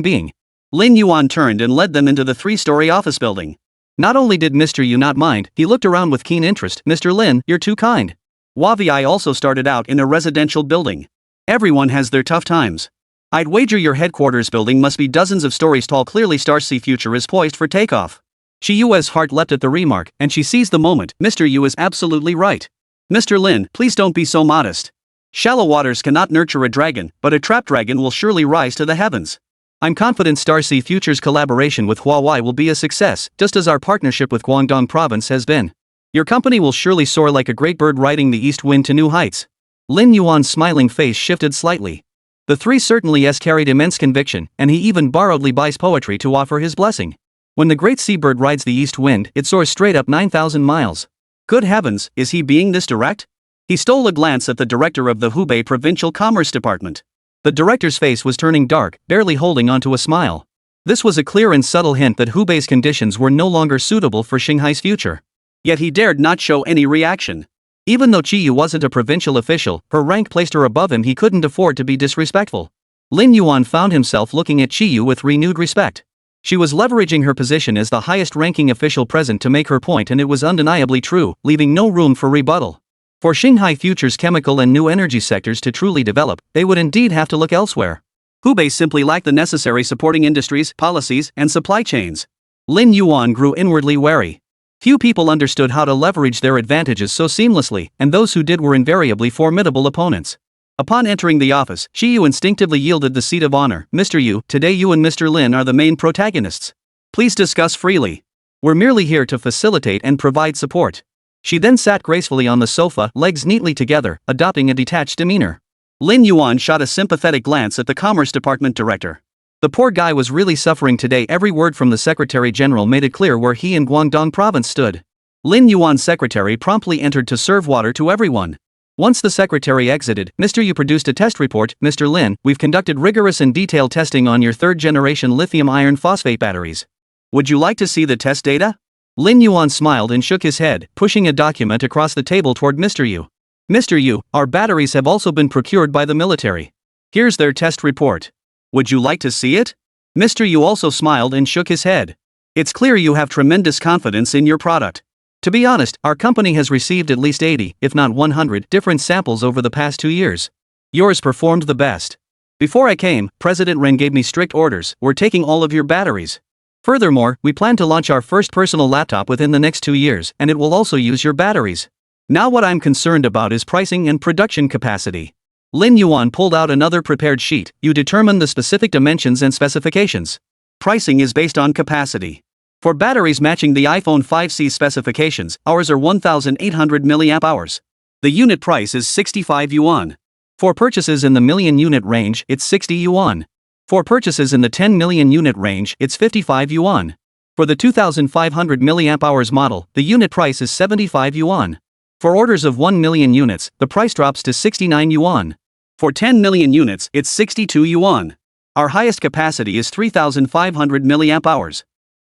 being. Lin Yuan turned and led them into the 3-story office building. Not only did Mr. Yu not mind, he looked around with keen interest. Mr. Lin, you're too kind. Wavi also started out in a residential building. Everyone has their tough times. I'd wager your headquarters building must be dozens of stories tall. Clearly Starcy Future is poised for takeoff. Yu's heart leapt at the remark, and she seized the moment. Mr. Yu is absolutely right. Mr. Lin, please don't be so modest. Shallow waters cannot nurture a dragon, but a trapped dragon will surely rise to the heavens. I'm confident Starcy Future's collaboration with Huawei will be a success, just as our partnership with Guangdong Province has been. Your company will surely soar like a great bird riding the east wind to new heights. Lin Yuan's smiling face shifted slightly. The three certainly carried immense conviction, and he even borrowed Li Bai's poetry to offer his blessing. When the great seabird rides the east wind, it soars straight up 9,000 miles. Good heavens, is he being this direct? He stole a glance at the director of the Hubei Provincial Commerce Department. The director's face was turning dark, barely holding onto a smile. This was a clear and subtle hint that Hubei's conditions were no longer suitable for Xinghai's future. Yet he dared not show any reaction. Even though Qiyu wasn't a provincial official, her rank placed her above him. He couldn't afford to be disrespectful. Lin Yuan found himself looking at Qiyu with renewed respect. She was leveraging her position as the highest-ranking official present to make her point, and it was undeniably true, leaving no room for rebuttal. For Xinghai Future's chemical and new energy sectors to truly develop, they would indeed have to look elsewhere. Hubei simply lacked the necessary supporting industries, policies, and supply chains. Lin Yuan grew inwardly wary. Few people understood how to leverage their advantages so seamlessly, and those who did were invariably formidable opponents. Upon entering the office, Qiyu instinctively yielded the seat of honor. Mr. Yu, today you and Mr. Lin are the main protagonists. Please discuss freely. We're merely here to facilitate and provide support. She then sat gracefully on the sofa, legs neatly together, adopting a detached demeanor. Lin Yuan shot a sympathetic glance at the Commerce Department director. The poor guy was really suffering today. Every word from the Secretary General made it clear where he and Guangdong Province stood. Lin Yuan's secretary promptly entered to serve water to everyone. Once the secretary exited, Mr. Yu produced a test report. Mr. Lin, we've conducted rigorous and detailed testing on your third-generation lithium iron phosphate batteries. Would you like to see the test data? Lin Yuan smiled and shook his head, pushing a document across the table toward Mr. Yu. Mr. Yu, our batteries have also been procured by the military. Here's their test report. Would you like to see it? Mr. Yu also smiled and shook his head. It's clear you have tremendous confidence in your product. To be honest, our company has received at least 80, if not 100, different samples over the past 2 years. Yours performed the best. Before I came, President Ren gave me strict orders. We're taking all of your batteries. Furthermore, we plan to launch our first personal laptop within the next 2 years, and it will also use your batteries. Now what I'm concerned about is pricing and production capacity. Lin Yuan pulled out another prepared sheet. You determine the specific dimensions and specifications. Pricing is based on capacity. For batteries matching the iPhone 5C specifications, ours are 1,800 mAh. The unit price is 65 yuan. For purchases in the million unit range, it's 60 yuan. For purchases in the 10 million unit range, it's 55 yuan. For the 2,500 mAh model, the unit price is 75 yuan. For orders of 1 million units, the price drops to 69 yuan. For 10 million units, it's 62 yuan. Our highest capacity is 3,500 mAh.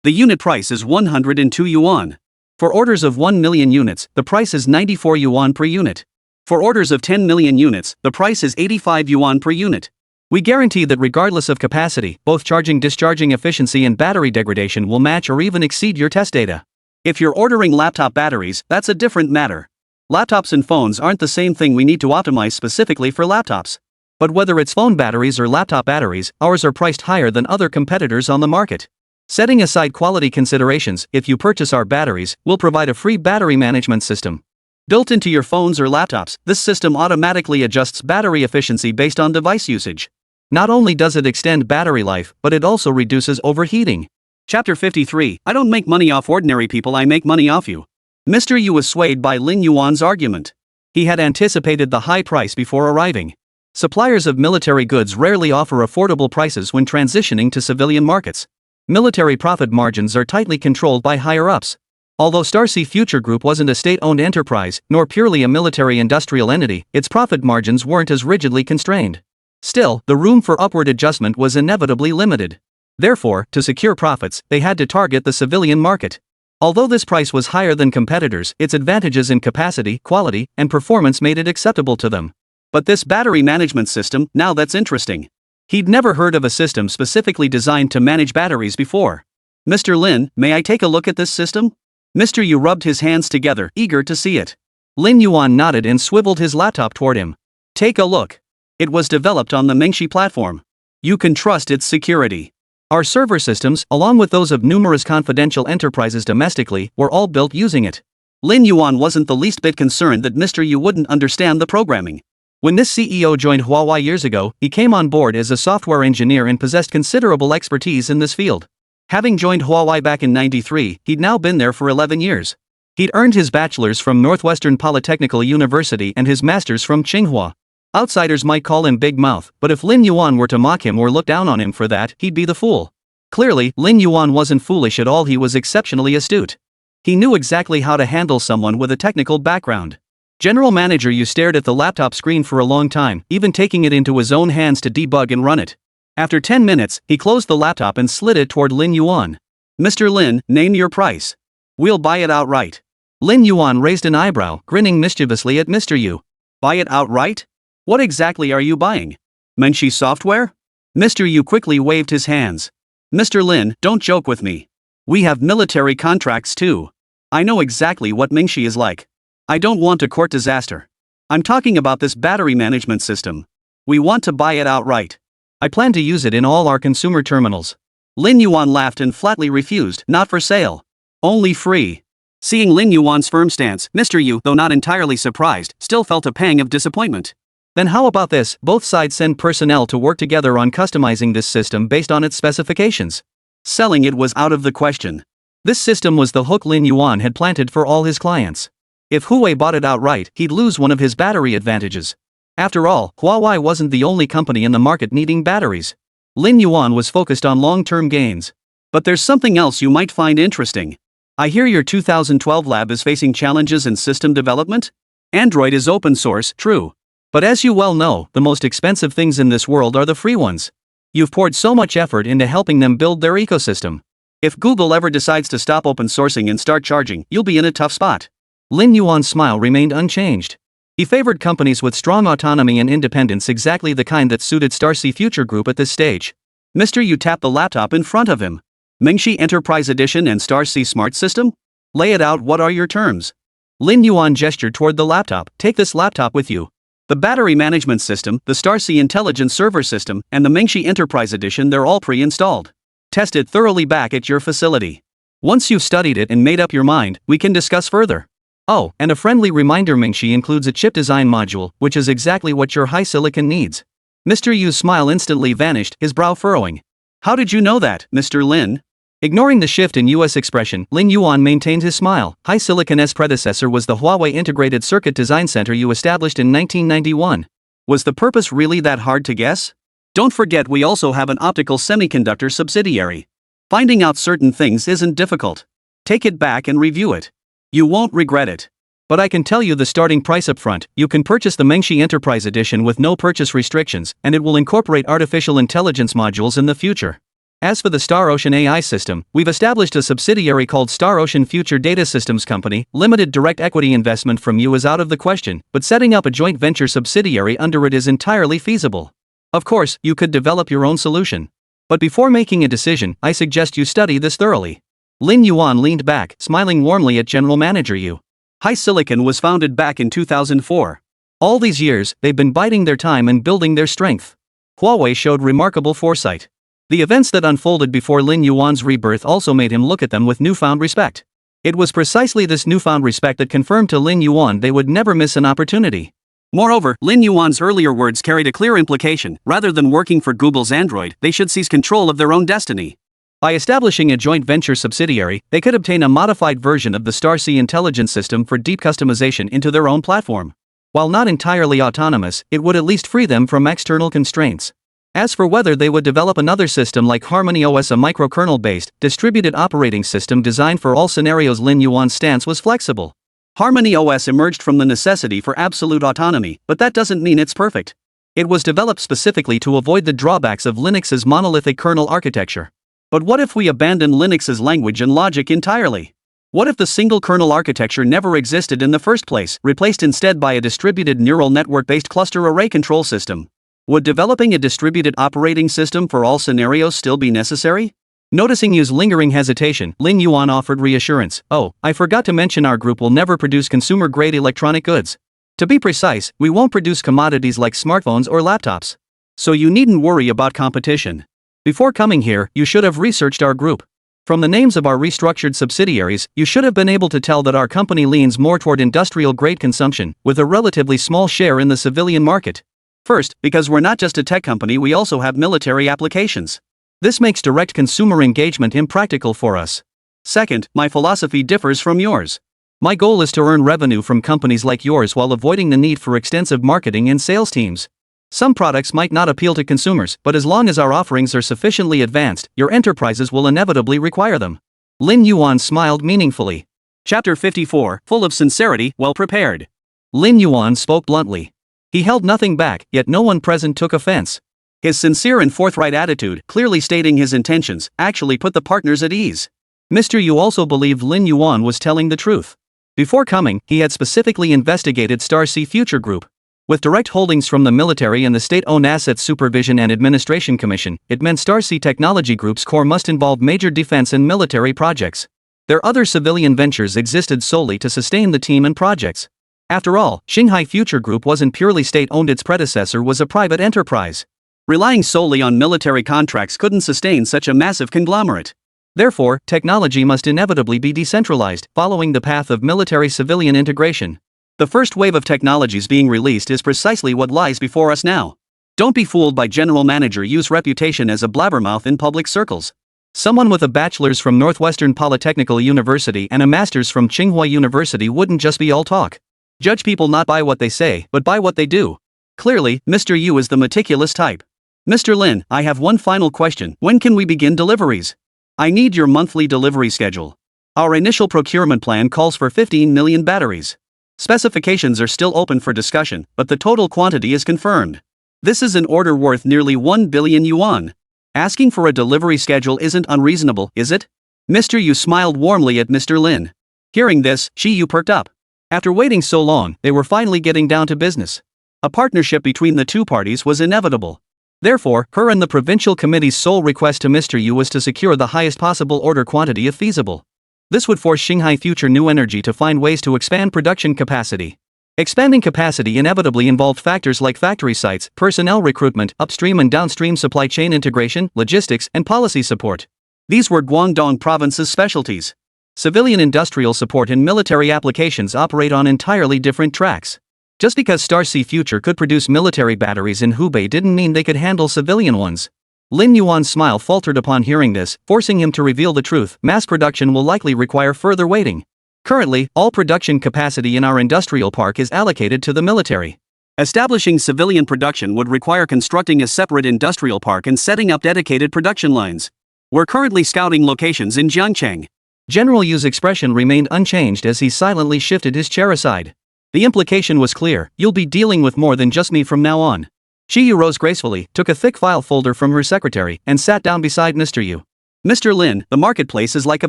The unit price is 102 yuan. For orders of 1 million units, the price is 94 yuan per unit. For orders of 10 million units, the price is 85 yuan per unit. We guarantee that regardless of capacity, both charging-discharging efficiency and battery degradation will match or even exceed your test data. If you're ordering laptop batteries, that's a different matter. Laptops and phones aren't the same thing. We need to optimize specifically for laptops. But whether it's phone batteries or laptop batteries, ours are priced higher than other competitors on the market. Setting aside quality considerations, if you purchase our batteries, we'll provide a free battery management system. Built into your phones or laptops, this system automatically adjusts battery efficiency based on device usage. Not only does it extend battery life, but it also reduces overheating. Chapter 53, I don't make money off ordinary people, I make money off you. Mr. Yu was swayed by Lin Yuan's argument. He had anticipated the high price before arriving. Suppliers of military goods rarely offer affordable prices when transitioning to civilian markets. Military profit margins are tightly controlled by higher-ups. Although Starcy Future Group wasn't a state-owned enterprise, nor purely a military industrial entity, its profit margins weren't as rigidly constrained. Still, the room for upward adjustment was inevitably limited. Therefore, to secure profits, they had to target the civilian market. Although this price was higher than competitors, its advantages in capacity, quality, and performance made it acceptable to them. But this battery management system, now that's interesting. He'd never heard of a system specifically designed to manage batteries before. Mr. Lin, may I take a look at this system? Mr. Yu rubbed his hands together, eager to see it. Lin Yuan nodded and swiveled his laptop toward him. Take a look. It was developed on the Mengxi platform. You can trust its security. Our server systems, along with those of numerous confidential enterprises domestically, were all built using it. Lin Yuan wasn't the least bit concerned that Mr. Yu wouldn't understand the programming. When this CEO joined Huawei years ago, he came on board as a software engineer and possessed considerable expertise in this field. Having joined Huawei back in '93, he'd now been there for 11 years. He'd earned his bachelor's from Northwestern Polytechnical University and his master's from Tsinghua. Outsiders might call him Big Mouth, but if Lin Yuan were to mock him or look down on him for that, he'd be the fool. Clearly, Lin Yuan wasn't foolish at all, he was exceptionally astute. He knew exactly how to handle someone with a technical background. General Manager Yu stared at the laptop screen for a long time, even taking it into his own hands to debug and run it. After 10 minutes, he closed the laptop and slid it toward Lin Yuan. Mr. Lin, name your price. We'll buy it outright. Lin Yuan raised an eyebrow, grinning mischievously at Mr. Yu. Buy it outright? What exactly are you buying? Mengxi software? Mr. Yu quickly waved his hands. Mr. Lin, don't joke with me. We have military contracts too. I know exactly what Mengxi is like. I don't want a court disaster. I'm talking about this battery management system. We want to buy it outright. I plan to use it in all our consumer terminals. Lin Yuan laughed and flatly refused, not for sale. Only free. Seeing Lin Yuan's firm stance, Mr. Yu, though not entirely surprised, still felt a pang of disappointment. Then how about this, both sides send personnel to work together on customizing this system based on its specifications. Selling it was out of the question. This system was the hook Lin Yuan had planted for all his clients. If Huawei bought it outright, he'd lose one of his battery advantages. After all, Huawei wasn't the only company in the market needing batteries. Lin Yuan was focused on long-term gains. But there's something else you might find interesting. I hear your 2012 lab is facing challenges in system development? Android is open source, true. But as you well know, the most expensive things in this world are the free ones. You've poured so much effort into helping them build their ecosystem. If Google ever decides to stop open sourcing and start charging, you'll be in a tough spot. Lin Yuan's smile remained unchanged. He favored companies with strong autonomy and independence, exactly the kind that suited Starcy Future Group at this stage. Mr. Yu tapped the laptop in front of him. Mengxi Enterprise Edition and Starcy Smart System? Lay it out, what are your terms? Lin Yuan gestured toward the laptop. Take this laptop with you. The battery management system, the Starcy Intelligence Server System, and the Mengxi Enterprise Edition, they're all pre-installed. Test it thoroughly back at your facility. Once you've studied it and made up your mind, we can discuss further. Oh, and a friendly reminder, Mengxi includes a chip design module, which is exactly what your high silicon needs. Mr. Yu's smile instantly vanished, his brow furrowing. How did you know that, Mr. Lin? Ignoring the shift in US expression, Lin Yuan maintained his smile. High Silicon's predecessor was the Huawei Integrated Circuit Design Center you established in 1991. Was the purpose really that hard to guess? Don't forget we also have an optical semiconductor subsidiary. Finding out certain things isn't difficult. Take it back and review it. You won't regret it. But I can tell you the starting price up front. You can purchase the Mengxi Enterprise Edition with no purchase restrictions, and it will incorporate artificial intelligence modules in the future. As for the Star Ocean AI system, we've established a subsidiary called Star Ocean Future Data Systems Company. Limited direct equity investment from you is out of the question, but setting up a joint venture subsidiary under it is entirely feasible. Of course, you could develop your own solution. But before making a decision, I suggest you study this thoroughly. Lin Yuan leaned back, smiling warmly at General Manager Yu. High Silicon was founded back in 2004. All these years, they've been biding their time and building their strength. Huawei showed remarkable foresight. The events that unfolded before Lin Yuan's rebirth also made him look at them with newfound respect. It was precisely this newfound respect that confirmed to Lin Yuan they would never miss an opportunity. Moreover, Lin Yuan's earlier words carried a clear implication. Rather than working for Google's Android, they should seize control of their own destiny. By establishing a joint venture subsidiary, they could obtain a modified version of the Starcy intelligence system for deep customization into their own platform. While not entirely autonomous, it would at least free them from external constraints. As for whether they would develop another system like Harmony OS, a microkernel-based, distributed operating system designed for all scenarios, Lin Yuan's stance was flexible. Harmony OS emerged from the necessity for absolute autonomy, but that doesn't mean it's perfect. It was developed specifically to avoid the drawbacks of Linux's monolithic kernel architecture. But what if we abandon Linux's language and logic entirely? What if the single kernel architecture never existed in the first place, replaced instead by a distributed neural network-based cluster array control system? Would developing a distributed operating system for all scenarios still be necessary? Noticing Yu's lingering hesitation, Lin Yuan offered reassurance. Oh, I forgot to mention our group will never produce consumer-grade electronic goods. To be precise, we won't produce commodities like smartphones or laptops. So you needn't worry about competition. Before coming here, you should have researched our group. From the names of our restructured subsidiaries, you should have been able to tell that our company leans more toward industrial-grade consumption, with a relatively small share in the civilian market. First, because we're not just a tech company, we also have military applications. This makes direct consumer engagement impractical for us. Second, my philosophy differs from yours. My goal is to earn revenue from companies like yours while avoiding the need for extensive marketing and sales teams. Some products might not appeal to consumers, but as long as our offerings are sufficiently advanced, your enterprises will inevitably require them. Lin Yuan smiled meaningfully. Chapter 54, full of sincerity, well prepared. Lin Yuan spoke bluntly. He held nothing back, yet no one present took offense. His sincere and forthright attitude, clearly stating his intentions, actually put the partners at ease. Mr. Yu also believed Lin Yuan was telling the truth. Before coming, he had specifically investigated Star Sea Future Group. With direct holdings from the military and the State-Owned Assets Supervision and Administration Commission, it meant Star Sea Technology Group's core must involve major defense and military projects. Their other civilian ventures existed solely to sustain the team and projects. After all, Shanghai Future Group wasn't purely state-owned, its predecessor was a private enterprise. Relying solely on military contracts couldn't sustain such a massive conglomerate. Therefore, technology must inevitably be decentralized, following the path of military-civilian integration. The first wave of technologies being released is precisely what lies before us now. Don't be fooled by General Manager Yu's reputation as a blabbermouth in public circles. Someone with a bachelor's from Northwestern Polytechnical University and a master's from Tsinghua University wouldn't just be all talk. Judge people not by what they say, but by what they do. Clearly, Mr. Yu is the meticulous type. Mr. Lin, I have one final question. When can we begin deliveries? I need your monthly delivery schedule. Our initial procurement plan calls for 15 million batteries. Specifications are still open for discussion, but the total quantity is confirmed. This is an order worth nearly 1 billion yuan. Asking for a delivery schedule isn't unreasonable, is it? Mr. Yu smiled warmly at Mr. Lin. Hearing this, Shi Yu perked up. After waiting so long, they were finally getting down to business. A partnership between the two parties was inevitable. Therefore, her and the provincial committee's sole request to Mr. Yu was to secure the highest possible order quantity if feasible. This would force Shanghai Future New Energy to find ways to expand production capacity. Expanding capacity inevitably involved factors like factory sites, personnel recruitment, upstream and downstream supply chain integration, logistics, and policy support. These were Guangdong Province's specialties. Civilian industrial support and military applications operate on entirely different tracks. Just because Star Sea Future could produce military batteries in Hubei didn't mean they could handle civilian ones. Lin Yuan's smile faltered upon hearing this, forcing him to reveal the truth. Mass production will likely require further waiting. Currently, all production capacity in our industrial park is allocated to the military. Establishing civilian production would require constructing a separate industrial park and setting up dedicated production lines. We're currently scouting locations in Jiangcheng. General Yu's expression remained unchanged as he silently shifted his chair aside. The implication was clear: you'll be dealing with more than just me from now on. Shi Yu rose gracefully, took a thick file folder from her secretary, and sat down beside Mr. Yu. Mr. Lin, the marketplace is like a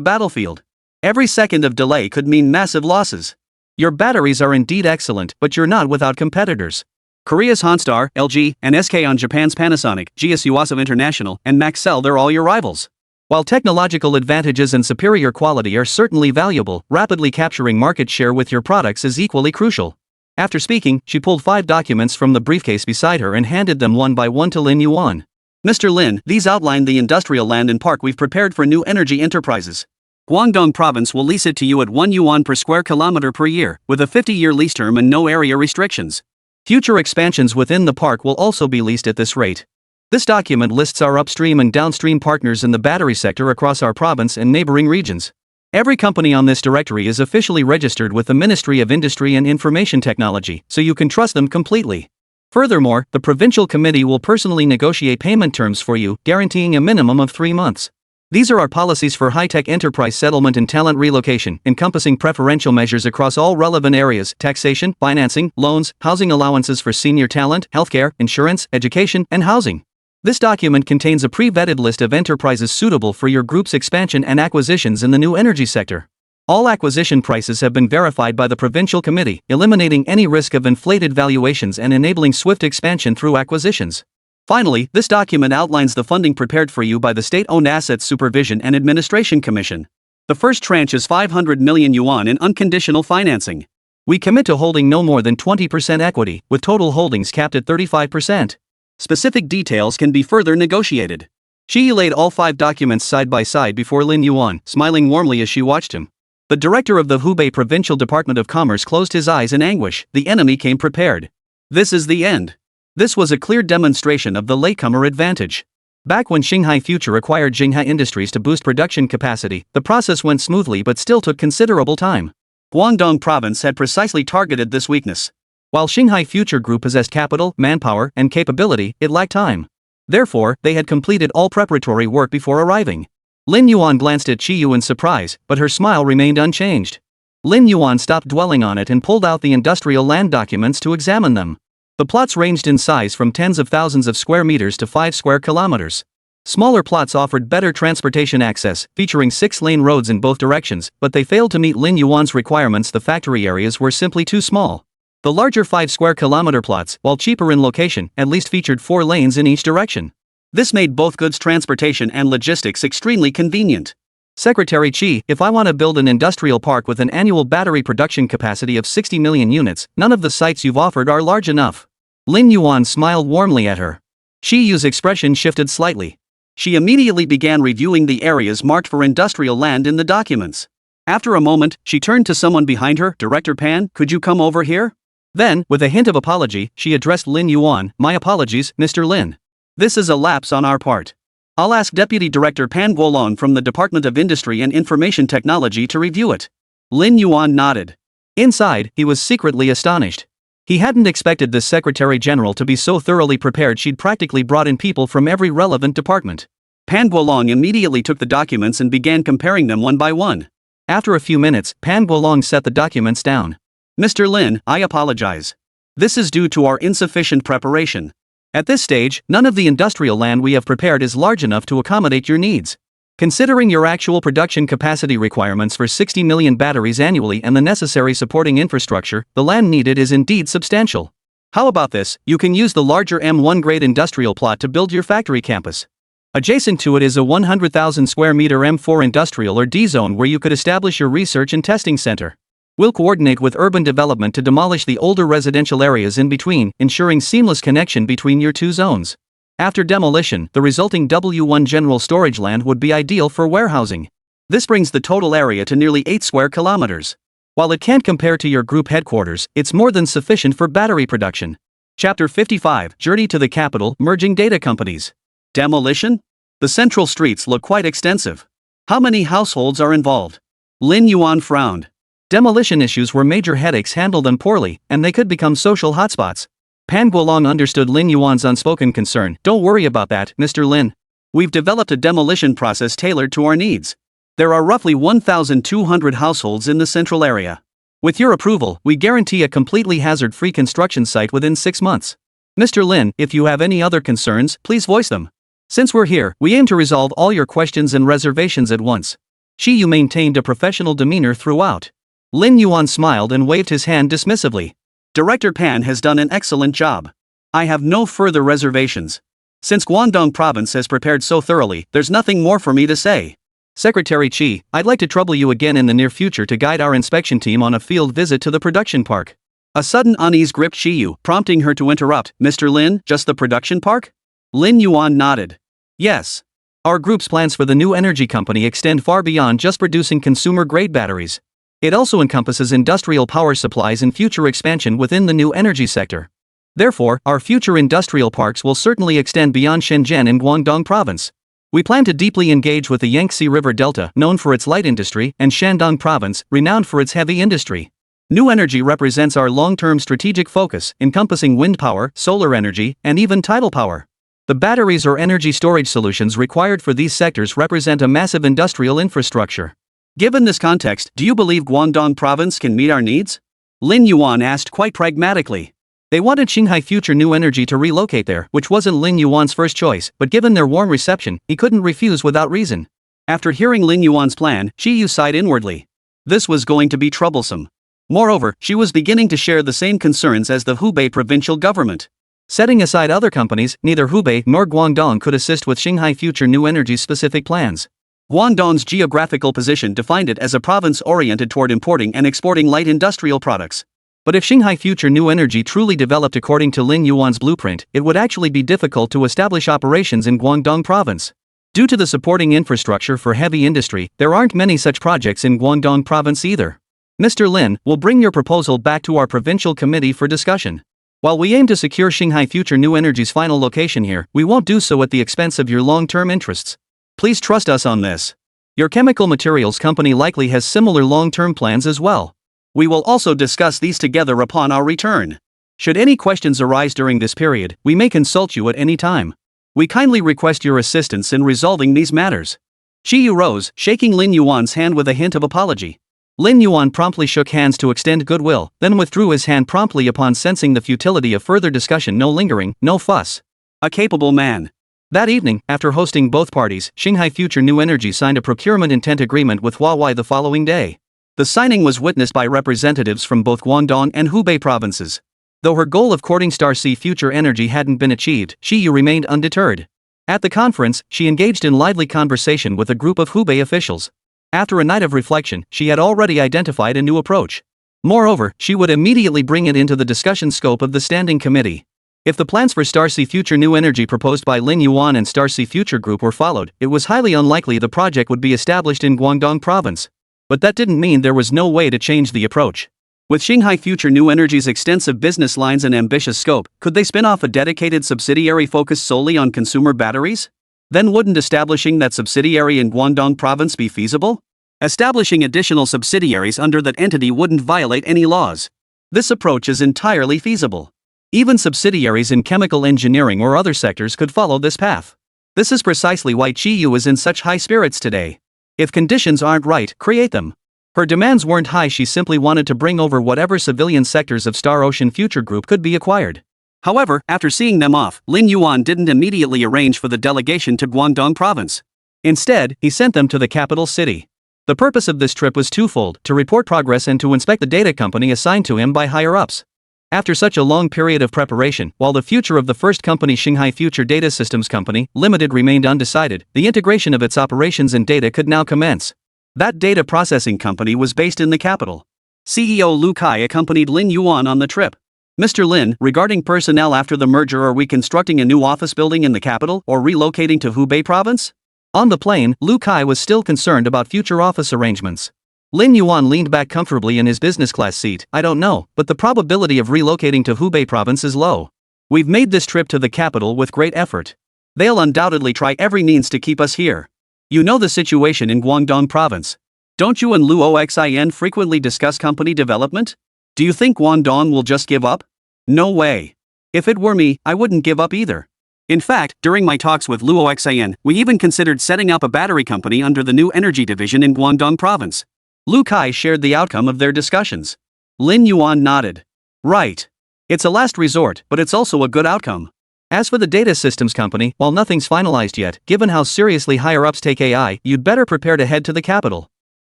battlefield. Every second of delay could mean massive losses. Your batteries are indeed excellent, but you're not without competitors. Korea's Honstar, LG, and SK on Japan's Panasonic, GS Yuasa International, and Maxell, they're all your rivals. While technological advantages and superior quality are certainly valuable, rapidly capturing market share with your products is equally crucial. After speaking, she pulled 5 documents from the briefcase beside her and handed them one by one to Lin Yuan. Mr. Lin, these outline the industrial land and park we've prepared for new energy enterprises. Guangdong Province will lease it to you at 1 yuan per square kilometer per year, with a 50-year lease term and no area restrictions. Future expansions within the park will also be leased at this rate. This document lists our upstream and downstream partners in the battery sector across our province and neighboring regions. Every company on this directory is officially registered with the Ministry of Industry and Information Technology, so you can trust them completely. Furthermore, the provincial committee will personally negotiate payment terms for you, guaranteeing a minimum of 3 months. These are our policies for high-tech enterprise settlement and talent relocation, encompassing preferential measures across all relevant areas: taxation, financing, loans, housing allowances for senior talent, healthcare, insurance, education, and housing. This document contains a pre-vetted list of enterprises suitable for your group's expansion and acquisitions in the new energy sector. All acquisition prices have been verified by the provincial committee, eliminating any risk of inflated valuations and enabling swift expansion through acquisitions. Finally, this document outlines the funding prepared for you by the State-Owned Assets Supervision and Administration Commission. The first tranche is 500 million yuan in unconditional financing. We commit to holding no more than 20% equity, with total holdings capped at 35%. Specific details can be further negotiated. Shi laid all 5 documents side by side before Lin Yuan, smiling warmly as she watched him. The director of the Hubei Provincial Department of Commerce closed his eyes in anguish. The enemy came prepared. This is the end. This was a clear demonstration of the latecomer advantage. Back when Xinghai Future acquired Xinghai Industries to boost production capacity, the process went smoothly but still took considerable time. Guangdong Province had precisely targeted this weakness. While Xinghai Future Group possessed capital, manpower, and capability, it lacked time. Therefore, they had completed all preparatory work before arriving. Lin Yuan glanced at Qiyu in surprise, but her smile remained unchanged. Lin Yuan stopped dwelling on it and pulled out the industrial land documents to examine them. The plots ranged in size from tens of thousands of square meters to 5 square kilometers. Smaller plots offered better transportation access, featuring 6-lane roads in both directions, but they failed to meet Lin Yuan's requirements. The factory areas were simply too small. The larger 5 square kilometer plots, while cheaper in location, at least featured 4 lanes in each direction. This made both goods transportation and logistics extremely convenient. Secretary Qi, if I want to build an industrial park with an annual battery production capacity of 60 million units, none of the sites you've offered are large enough. Lin Yuan smiled warmly at her. Shiyu's expression shifted slightly. She immediately began reviewing the areas marked for industrial land in the documents. After a moment, she turned to someone behind her. Director Pan, could you come over here? Then, with a hint of apology, she addressed Lin Yuan. My apologies, Mr. Lin. This is a lapse on our part. I'll ask Deputy Director Pan Guolong from the Department of Industry and Information Technology to review it. Lin Yuan nodded. Inside, he was secretly astonished. He hadn't expected this Secretary General to be so thoroughly prepared. She'd practically brought in people from every relevant department. Pan Guolong immediately took the documents and began comparing them one by one. After a few minutes, Pan Guolong set the documents down. Mr. Lin, I apologize. This is due to our insufficient preparation. At this stage, none of the industrial land we have prepared is large enough to accommodate your needs. Considering your actual production capacity requirements for 60 million batteries annually and the necessary supporting infrastructure, the land needed is indeed substantial. How about this? You can use the larger M1 grade industrial plot to build your factory campus. Adjacent to it is a 100,000 square meter M4 industrial or D zone where you could establish your research and testing center. We'll coordinate with urban development to demolish the older residential areas in between, ensuring seamless connection between your 2 zones. After demolition, the resulting W1 general storage land would be ideal for warehousing. This brings the total area to nearly 8 square kilometers. While it can't compare to your group headquarters, it's more than sufficient for battery production. Chapter 55, Journey to the Capital, Merging Data Companies. Demolition? The central streets look quite extensive. How many households are involved? Lin Yuan frowned. Demolition issues were major headaches handled them poorly, and they could become social hotspots. Pan Guolong understood Lin Yuan's unspoken concern. Don't worry about that, Mr. Lin. We've developed a demolition process tailored to our needs. There are roughly 1,200 households in the central area. With your approval, we guarantee a completely hazard-free construction site within 6 months. Mr. Lin, if you have any other concerns, please voice them. Since we're here, we aim to resolve all your questions and reservations at once. Qiyu maintained a professional demeanor throughout. Lin Yuan smiled and waved his hand dismissively. Director Pan has done an excellent job. I have no further reservations. Since Guangdong Province has prepared so thoroughly, there's nothing more for me to say. Secretary Qi, I'd like to trouble you again in the near future to guide our inspection team on a field visit to the production park. A sudden unease gripped Qiyu, prompting her to interrupt. Mr. Lin, just the production park? Lin Yuan nodded. Yes. Our group's plans for the new energy company extend far beyond just producing consumer-grade batteries. It also encompasses industrial power supplies and future expansion within the new energy sector. Therefore, our future industrial parks will certainly extend beyond Shenzhen in Guangdong Province. We plan to deeply engage with the Yangtze River Delta, known for its light industry, and Shandong Province, renowned for its heavy industry. New energy represents our long-term strategic focus, encompassing wind power, solar energy, and even tidal power. The batteries or energy storage solutions required for these sectors represent a massive industrial infrastructure. Given this context, do you believe Guangdong Province can meet our needs? Lin Yuan asked quite pragmatically. They wanted Xinghai Future New Energy to relocate there, which wasn't Lin Yuan's first choice, but given their warm reception, he couldn't refuse without reason. After hearing Lin Yuan's plan, Qiyu sighed inwardly. This was going to be troublesome. Moreover, she was beginning to share the same concerns as the Hubei provincial government. Setting aside other companies, neither Hubei nor Guangdong could assist with Shanghai Future New Energy's specific plans. Guangdong's geographical position defined it as a province oriented toward importing and exporting light industrial products. But if Shanghai Future New Energy truly developed according to Lin Yuan's blueprint, it would actually be difficult to establish operations in Guangdong province. Due to the supporting infrastructure for heavy industry, there aren't many such projects in Guangdong province either. Mr. Lin, we'll bring your proposal back to our provincial committee for discussion. While we aim to secure Shanghai Future New Energy's final location here, we won't do so at the expense of your long-term interests. Please trust us on this. Your chemical materials company likely has similar long-term plans as well. We will also discuss these together upon our return. Should any questions arise during this period, we may consult you at any time. We kindly request your assistance in resolving these matters. Qiyu rose, shaking Lin Yuan's hand with a hint of apology. Lin Yuan promptly shook hands to extend goodwill, then withdrew his hand promptly upon sensing the futility of further discussion. No lingering, no fuss. A capable man. That evening, after hosting both parties, Shanghai Future New Energy signed a procurement intent agreement with Huawei the following day. The signing was witnessed by representatives from both Guangdong and Hubei provinces. Though her goal of courting Star Sea Future Energy hadn't been achieved, Qiyu remained undeterred. At the conference, she engaged in lively conversation with a group of Hubei officials. After a night of reflection, she had already identified a new approach. Moreover, she would immediately bring it into the discussion scope of the Standing Committee. If the plans for Star Sea Future New Energy proposed by Lin Yuan and Star Sea Future Group were followed, it was highly unlikely the project would be established in Guangdong province. But that didn't mean there was no way to change the approach. With Shanghai Future New Energy's extensive business lines and ambitious scope, could they spin off a dedicated subsidiary focused solely on consumer batteries? Then wouldn't establishing that subsidiary in Guangdong province be feasible? Establishing additional subsidiaries under that entity wouldn't violate any laws. This approach is entirely feasible. Even subsidiaries in chemical engineering or other sectors could follow this path. This is precisely why Qiyu is in such high spirits today. If conditions aren't right, create them. Her demands weren't high, she simply wanted to bring over whatever civilian sectors of Star Ocean Future Group could be acquired. However, after seeing them off, Lin Yuan didn't immediately arrange for the delegation to Guangdong province. Instead, he sent them to the capital city. The purpose of this trip was twofold: to report progress and to inspect the data company assigned to him by higher-ups. After such a long period of preparation, while the future of the first company, Shanghai Future Data Systems Company, Limited, remained undecided, the integration of its operations and data could now commence. That data processing company was based in the capital. CEO Lu Kai accompanied Lin Yuan on the trip. Mr. Lin, regarding personnel after the merger, are we constructing a new office building in the capital or relocating to Hubei province? On the plane, Lu Kai was still concerned about future office arrangements. Lin Yuan leaned back comfortably in his business class seat. I don't know, but the probability of relocating to Hubei province is low. We've made this trip to the capital with great effort. They'll undoubtedly try every means to keep us here. You know the situation in Guangdong province. Don't you and Lu Oxin frequently discuss company development? Do you think Guangdong will just give up? No way. If it were me, I wouldn't give up either. In fact, during my talks with Lu Oxin, we even considered setting up a battery company under the new energy division in Guangdong province. Lu Kai shared the outcome of their discussions. Lin Yuan nodded. Right. It's a last resort, but it's also a good outcome. As for the data systems company, while nothing's finalized yet, given how seriously higher-ups take AI, you'd better prepare to head to the capital.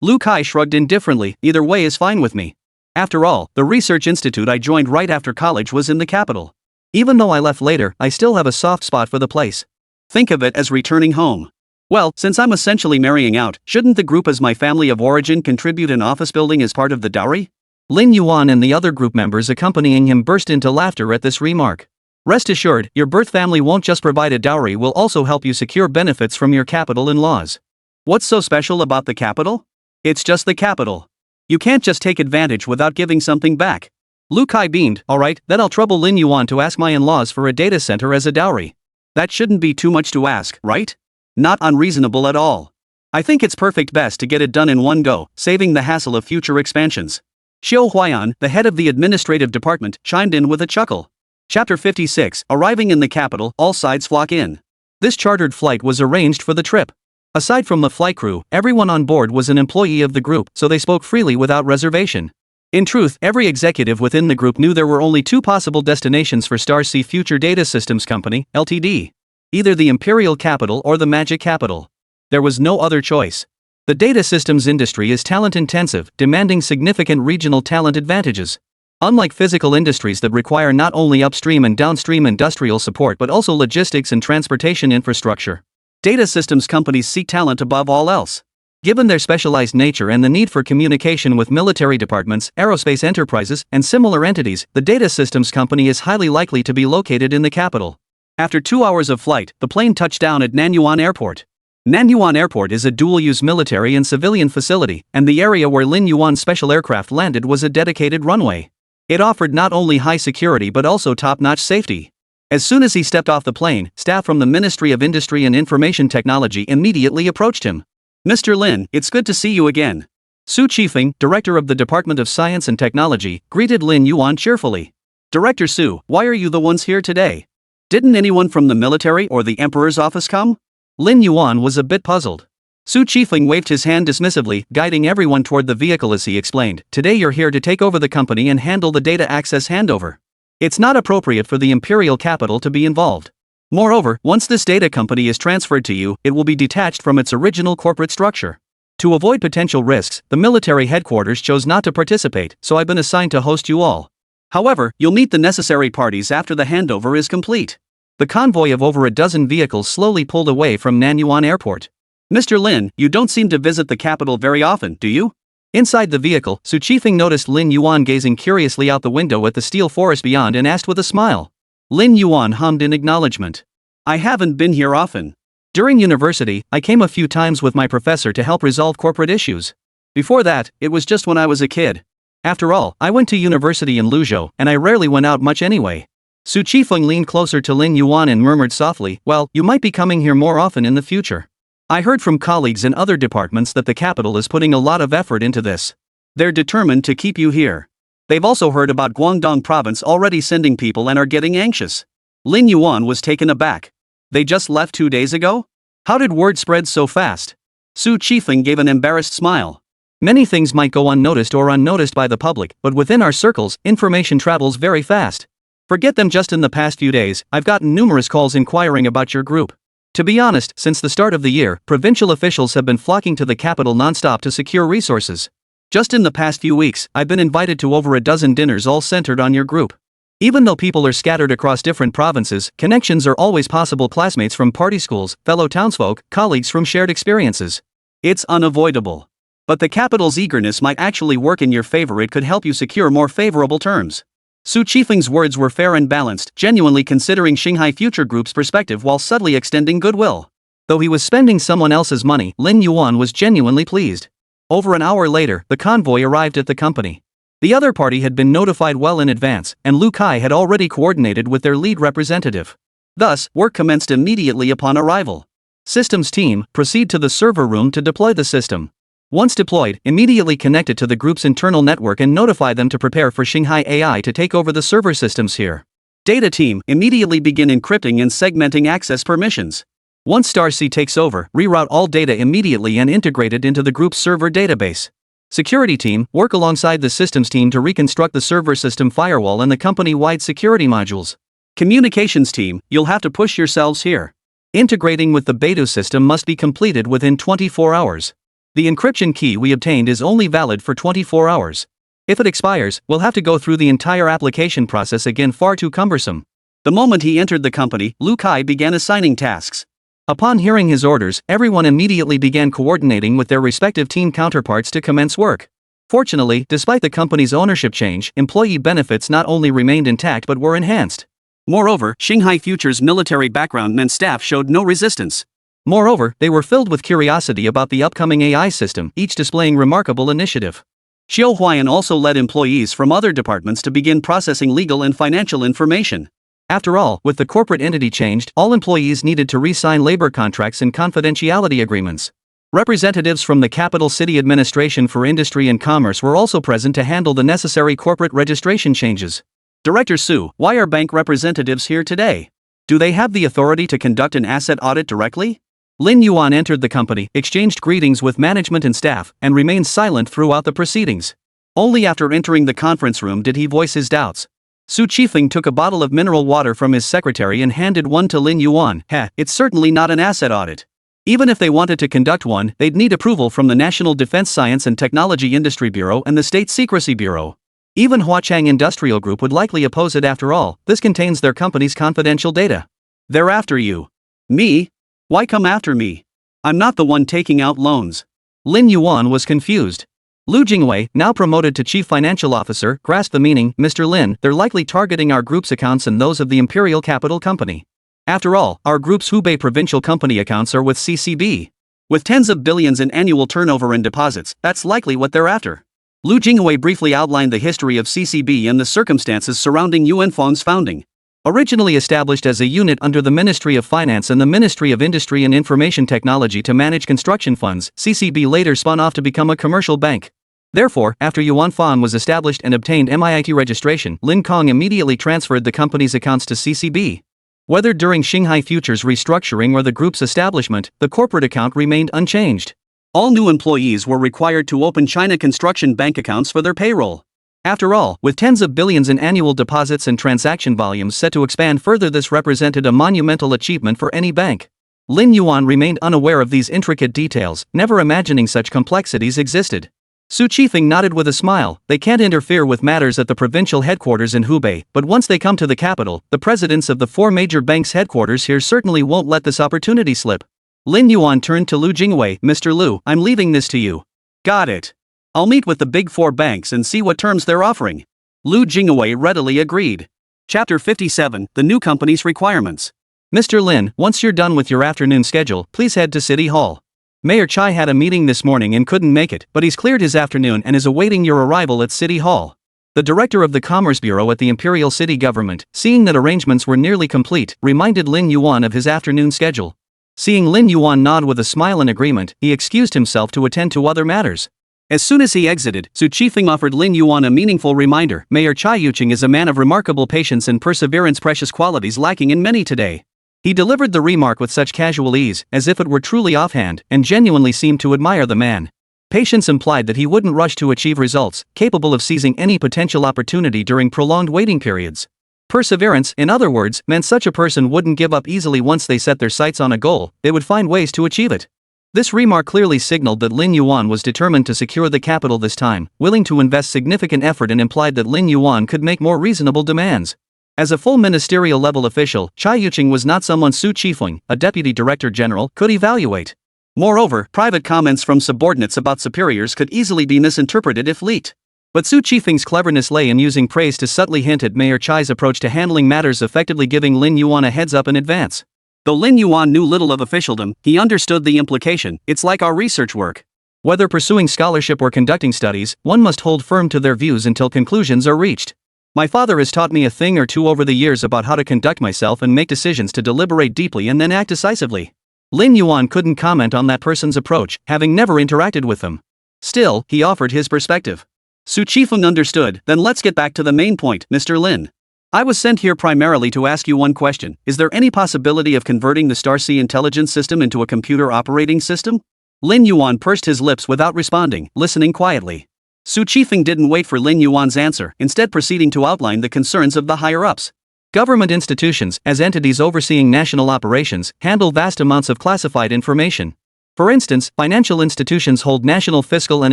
Lu Kai shrugged indifferently. Either way is fine with me. After all, the research institute I joined right after college was in the capital. Even though I left later, I still have a soft spot for the place. Think of it as returning home. Well, since I'm essentially marrying out, shouldn't the group as my family of origin contribute an office building as part of the dowry? Lin Yuan and the other group members accompanying him burst into laughter at this remark. Rest assured, your birth family won't just provide a dowry, will also help you secure benefits from your capital in-laws. What's so special about the capital? It's just the capital. You can't just take advantage without giving something back. Lu Kai beamed. Alright, then I'll trouble Lin Yuan to ask my in-laws for a data center as a dowry. That shouldn't be too much to ask, right? Not unreasonable at all. I think it's perfect best to get it done in one go, saving the hassle of future expansions. Xiu Huayan, the head of the administrative department, chimed in with a chuckle. Chapter 56, arriving in the capital, all sides flock in. This chartered flight was arranged for the trip. Aside from the flight crew, everyone on board was an employee of the group, so they spoke freely without reservation. In truth, every executive within the group knew there were only two possible destinations for Star Sea Future Data Systems Company, Ltd. Either the Imperial Capital or the Magic Capital. There was no other choice. The data systems industry is talent-intensive, demanding significant regional talent advantages. Unlike physical industries that require not only upstream and downstream industrial support but also logistics and transportation infrastructure, data systems companies seek talent above all else. Given their specialized nature and the need for communication with military departments, aerospace enterprises, and similar entities, the data systems company is highly likely to be located in the capital. After 2 hours of flight, the plane touched down at Nanyuan Airport. Nanyuan Airport is a dual-use military and civilian facility, and the area where Lin Yuan's special aircraft landed was a dedicated runway. It offered not only high security but also top-notch safety. As soon as he stepped off the plane, staff from the Ministry of Industry and Information Technology immediately approached him. "Mr. Lin, it's good to see you again." Su Qifeng, director of the Department of Science and Technology, greeted Lin Yuan cheerfully. "Director Su, why are you the ones here today? Didn't anyone from the military or the emperor's office come?" Lin Yuan was a bit puzzled. Su Qifeng waved his hand dismissively, guiding everyone toward the vehicle as he explained, "Today you're here to take over the company and handle the data access handover. It's not appropriate for the imperial capital to be involved. Moreover, once this data company is transferred to you, it will be detached from its original corporate structure. To avoid potential risks, the military headquarters chose not to participate, so I've been assigned to host you all. However, you'll meet the necessary parties after the handover is complete." The convoy of over a dozen vehicles slowly pulled away from Nanyuan Airport. "Mr. Lin, you don't seem to visit the capital very often, do you?" Inside the vehicle, Su Qifeng noticed Lin Yuan gazing curiously out the window at the steel forest beyond and asked with a smile. Lin Yuan hummed in acknowledgement. "I haven't been here often. During university, I came a few times with my professor to help resolve corporate issues. Before that, it was just when I was a kid. After all, I went to university in Luzhou, and I rarely went out much anyway." Su Qifeng leaned closer to Lin Yuan and murmured softly, "Well, you might be coming here more often in the future. I heard from colleagues in other departments that the capital is putting a lot of effort into this. They're determined to keep you here. They've also heard about Guangdong province already sending people and are getting anxious." Lin Yuan was taken aback. "They just left 2 days ago? How did word spread so fast?" Su Qifeng gave an embarrassed smile. "Many things might go unnoticed or unnoticed by the public, but within our circles, information travels very fast. Forget them. Just in the past few days, I've gotten numerous calls inquiring about your group. To be honest, since the start of the year, provincial officials have been flocking to the capital non-stop to secure resources. Just in the past few weeks, I've been invited to over a dozen dinners all centered on your group. Even though people are scattered across different provinces, connections are always possible: classmates from party schools, fellow townsfolk, colleagues from shared experiences. It's unavoidable. But the capital's eagerness might actually work in your favor. It could help you secure more favorable terms." Su Qifeng's words were fair and balanced, genuinely considering Shanghai Future Group's perspective while subtly extending goodwill. Though he was spending someone else's money, Lin Yuan was genuinely pleased. Over an hour later, the convoy arrived at the company. The other party had been notified well in advance, and Lu Kai had already coordinated with their lead representative. Thus, work commenced immediately upon arrival. "Systems team, proceed to the server room to deploy the system. Once deployed, immediately connect it to the group's internal network and notify them to prepare for Shanghai AI to take over the server systems here. Data team, immediately begin encrypting and segmenting access permissions. Once Star C takes over, reroute all data immediately and integrate it into the group's server database. Security team, work alongside the systems team to reconstruct the server system firewall and the company-wide security modules. Communications team, you'll have to push yourselves here. Integrating with the Beidou system must be completed within 24 hours. The encryption key we obtained is only valid for 24 hours. If it expires, we'll have to go through the entire application process again, far too cumbersome." The moment he entered the company, Lu Kai began assigning tasks. Upon hearing his orders, everyone immediately began coordinating with their respective team counterparts to commence work. Fortunately, despite the company's ownership change, employee benefits not only remained intact but were enhanced. Moreover, Shanghai Future's military background meant staff showed no resistance. Moreover, they were filled with curiosity about the upcoming AI system, each displaying remarkable initiative. Xiao Huayan also led employees from other departments to begin processing legal and financial information. After all, with the corporate entity changed, all employees needed to re-sign labor contracts and confidentiality agreements. Representatives from the Capital City Administration for Industry and Commerce were also present to handle the necessary corporate registration changes. "Director Su, why are bank representatives here today? Do they have the authority to conduct an asset audit directly?" Lin Yuan entered the company, exchanged greetings with management and staff, and remained silent throughout the proceedings. Only after entering the conference room did he voice his doubts. Su Qifeng took a bottle of mineral water from his secretary and handed one to Lin Yuan. It's certainly not an asset audit. Even if they wanted to conduct one, they'd need approval from the National Defense Science and Technology Industry Bureau and the State Secrecy Bureau. Even Huachang Industrial Group would likely oppose it after all, this contains their company's confidential data. They're after you. Me? Why come after me? I'm not the one taking out loans. Lin Yuan was confused. Lu Jingwei, now promoted to chief financial officer, grasped the meaning. Mr. Lin, they're likely targeting our group's accounts and those of the Imperial Capital Company. After all, our group's Hubei provincial company accounts are with CCB. With tens of billions in annual turnover and deposits, that's likely what they're after. Lu Jingwei briefly outlined the history of CCB and the circumstances surrounding Yuanfang's founding. Originally established as a unit under the Ministry of Finance and the Ministry of Industry and Information Technology to manage construction funds, CCB later spun off to become a commercial bank. Therefore, after Yuanfang was established and obtained MIT registration, Lin Kong immediately transferred the company's accounts to CCB. Whether during Shanghai Future's restructuring or the group's establishment, the corporate account remained unchanged. All new employees were required to open China Construction Bank accounts for their payroll. After all, with tens of billions in annual deposits and transaction volumes set to expand further, this represented a monumental achievement for any bank. Lin Yuan remained unaware of these intricate details, never imagining such complexities existed. Su Qifeng nodded with a smile. They can't interfere with matters at the provincial headquarters in Hubei, but once they come to the capital, the presidents of the 4 major banks' headquarters here certainly won't let this opportunity slip. Lin Yuan turned to Lu Jingwei. Mr. Lu, I'm leaving this to you. Got it. I'll meet with the big 4 banks and see what terms they're offering. Lu Jingwei readily agreed. Chapter 57, The New Company's Requirements. Mr. Lin, once you're done with your afternoon schedule, please head to City Hall. Mayor Chai had a meeting this morning and couldn't make it, but he's cleared his afternoon and is awaiting your arrival at City Hall. The director of the Commerce Bureau at the Imperial City Government, seeing that arrangements were nearly complete, reminded Lin Yuan of his afternoon schedule. Seeing Lin Yuan nod with a smile in agreement, he excused himself to attend to other matters. As soon as he exited, Su Qifeng offered Lin Yuan a meaningful reminder. Mayor Chai Yuqing is a man of remarkable patience and perseverance, precious qualities lacking in many today. He delivered the remark with such casual ease, as if it were truly offhand, and genuinely seemed to admire the man. Patience implied that he wouldn't rush to achieve results, capable of seizing any potential opportunity during prolonged waiting periods. Perseverance, in other words, meant such a person wouldn't give up easily once they set their sights on a goal, they would find ways to achieve it. This remark clearly signaled that Lin Yuan was determined to secure the capital this time, willing to invest significant effort, and implied that Lin Yuan could make more reasonable demands. As a full ministerial level official, Chai Yuqing was not someone Su Qifeng, a deputy director general, could evaluate. Moreover, private comments from subordinates about superiors could easily be misinterpreted if leaked. But Su Qifeng's cleverness lay in using praise to subtly hint at Mayor Chai's approach to handling matters, effectively giving Lin Yuan a heads up in advance. Though Lin Yuan knew little of officialdom, he understood the implication. It's like our research work. Whether pursuing scholarship or conducting studies, one must hold firm to their views until conclusions are reached. My father has taught me a thing or two over the years about how to conduct myself and make decisions, to deliberate deeply and then act decisively. Lin Yuan couldn't comment on that person's approach, having never interacted with them. Still, he offered his perspective. Su Qifeng understood. Then let's get back to the main point, Mr. Lin. I was sent here primarily to ask you one question. Is there any possibility of converting the Starsea intelligence system into a computer operating system? Lin Yuan pursed his lips without responding, listening quietly. Su Qifeng didn't wait for Lin Yuan's answer, instead proceeding to outline the concerns of the higher-ups. Government institutions, as entities overseeing national operations, handle vast amounts of classified information. For instance, financial institutions hold national fiscal and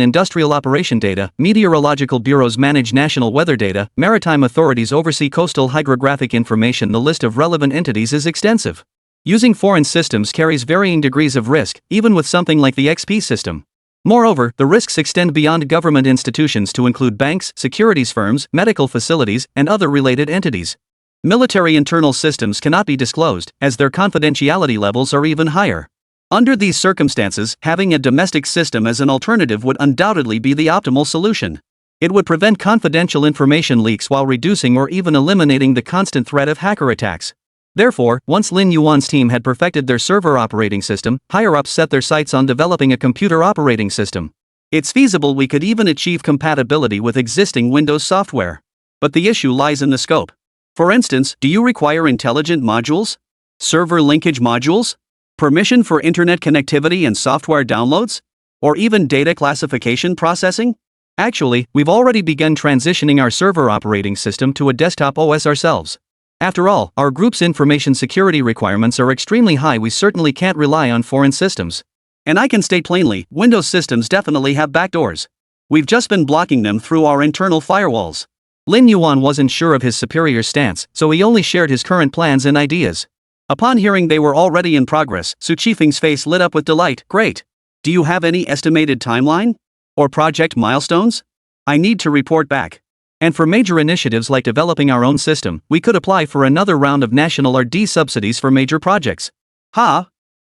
industrial operation data, meteorological bureaus manage national weather data, maritime authorities oversee coastal hydrographic information. The list of relevant entities is extensive. Using foreign systems carries varying degrees of risk, even with something like the XP system. Moreover, the risks extend beyond government institutions to include banks, securities firms, medical facilities, and other related entities. Military internal systems cannot be disclosed, as their confidentiality levels are even higher. Under these circumstances, having a domestic system as an alternative would undoubtedly be the optimal solution. It would prevent confidential information leaks while reducing or even eliminating the constant threat of hacker attacks. Therefore, once Lin Yuan's team had perfected their server operating system, higher-ups set their sights on developing a computer operating system. It's feasible we could even achieve compatibility with existing Windows software. But the issue lies in the scope. For instance, do you require intelligent modules? Server linkage modules? Permission for internet connectivity and software downloads? Or even data classification processing? Actually, we've already begun transitioning our server operating system to a desktop OS ourselves. After all, our group's information security requirements are extremely high. We certainly can't rely on foreign systems. And I can state plainly, Windows systems definitely have backdoors. We've just been blocking them through our internal firewalls. Lin Yuan wasn't sure of his superior's stance, so he only shared his current plans and ideas. Upon hearing they were already in progress, Su Qifeng's face lit up with delight. Great. Do you have any estimated timeline? Or project milestones? I need to report back. And for major initiatives like developing our own system, we could apply for another round of national R&D subsidies for major projects.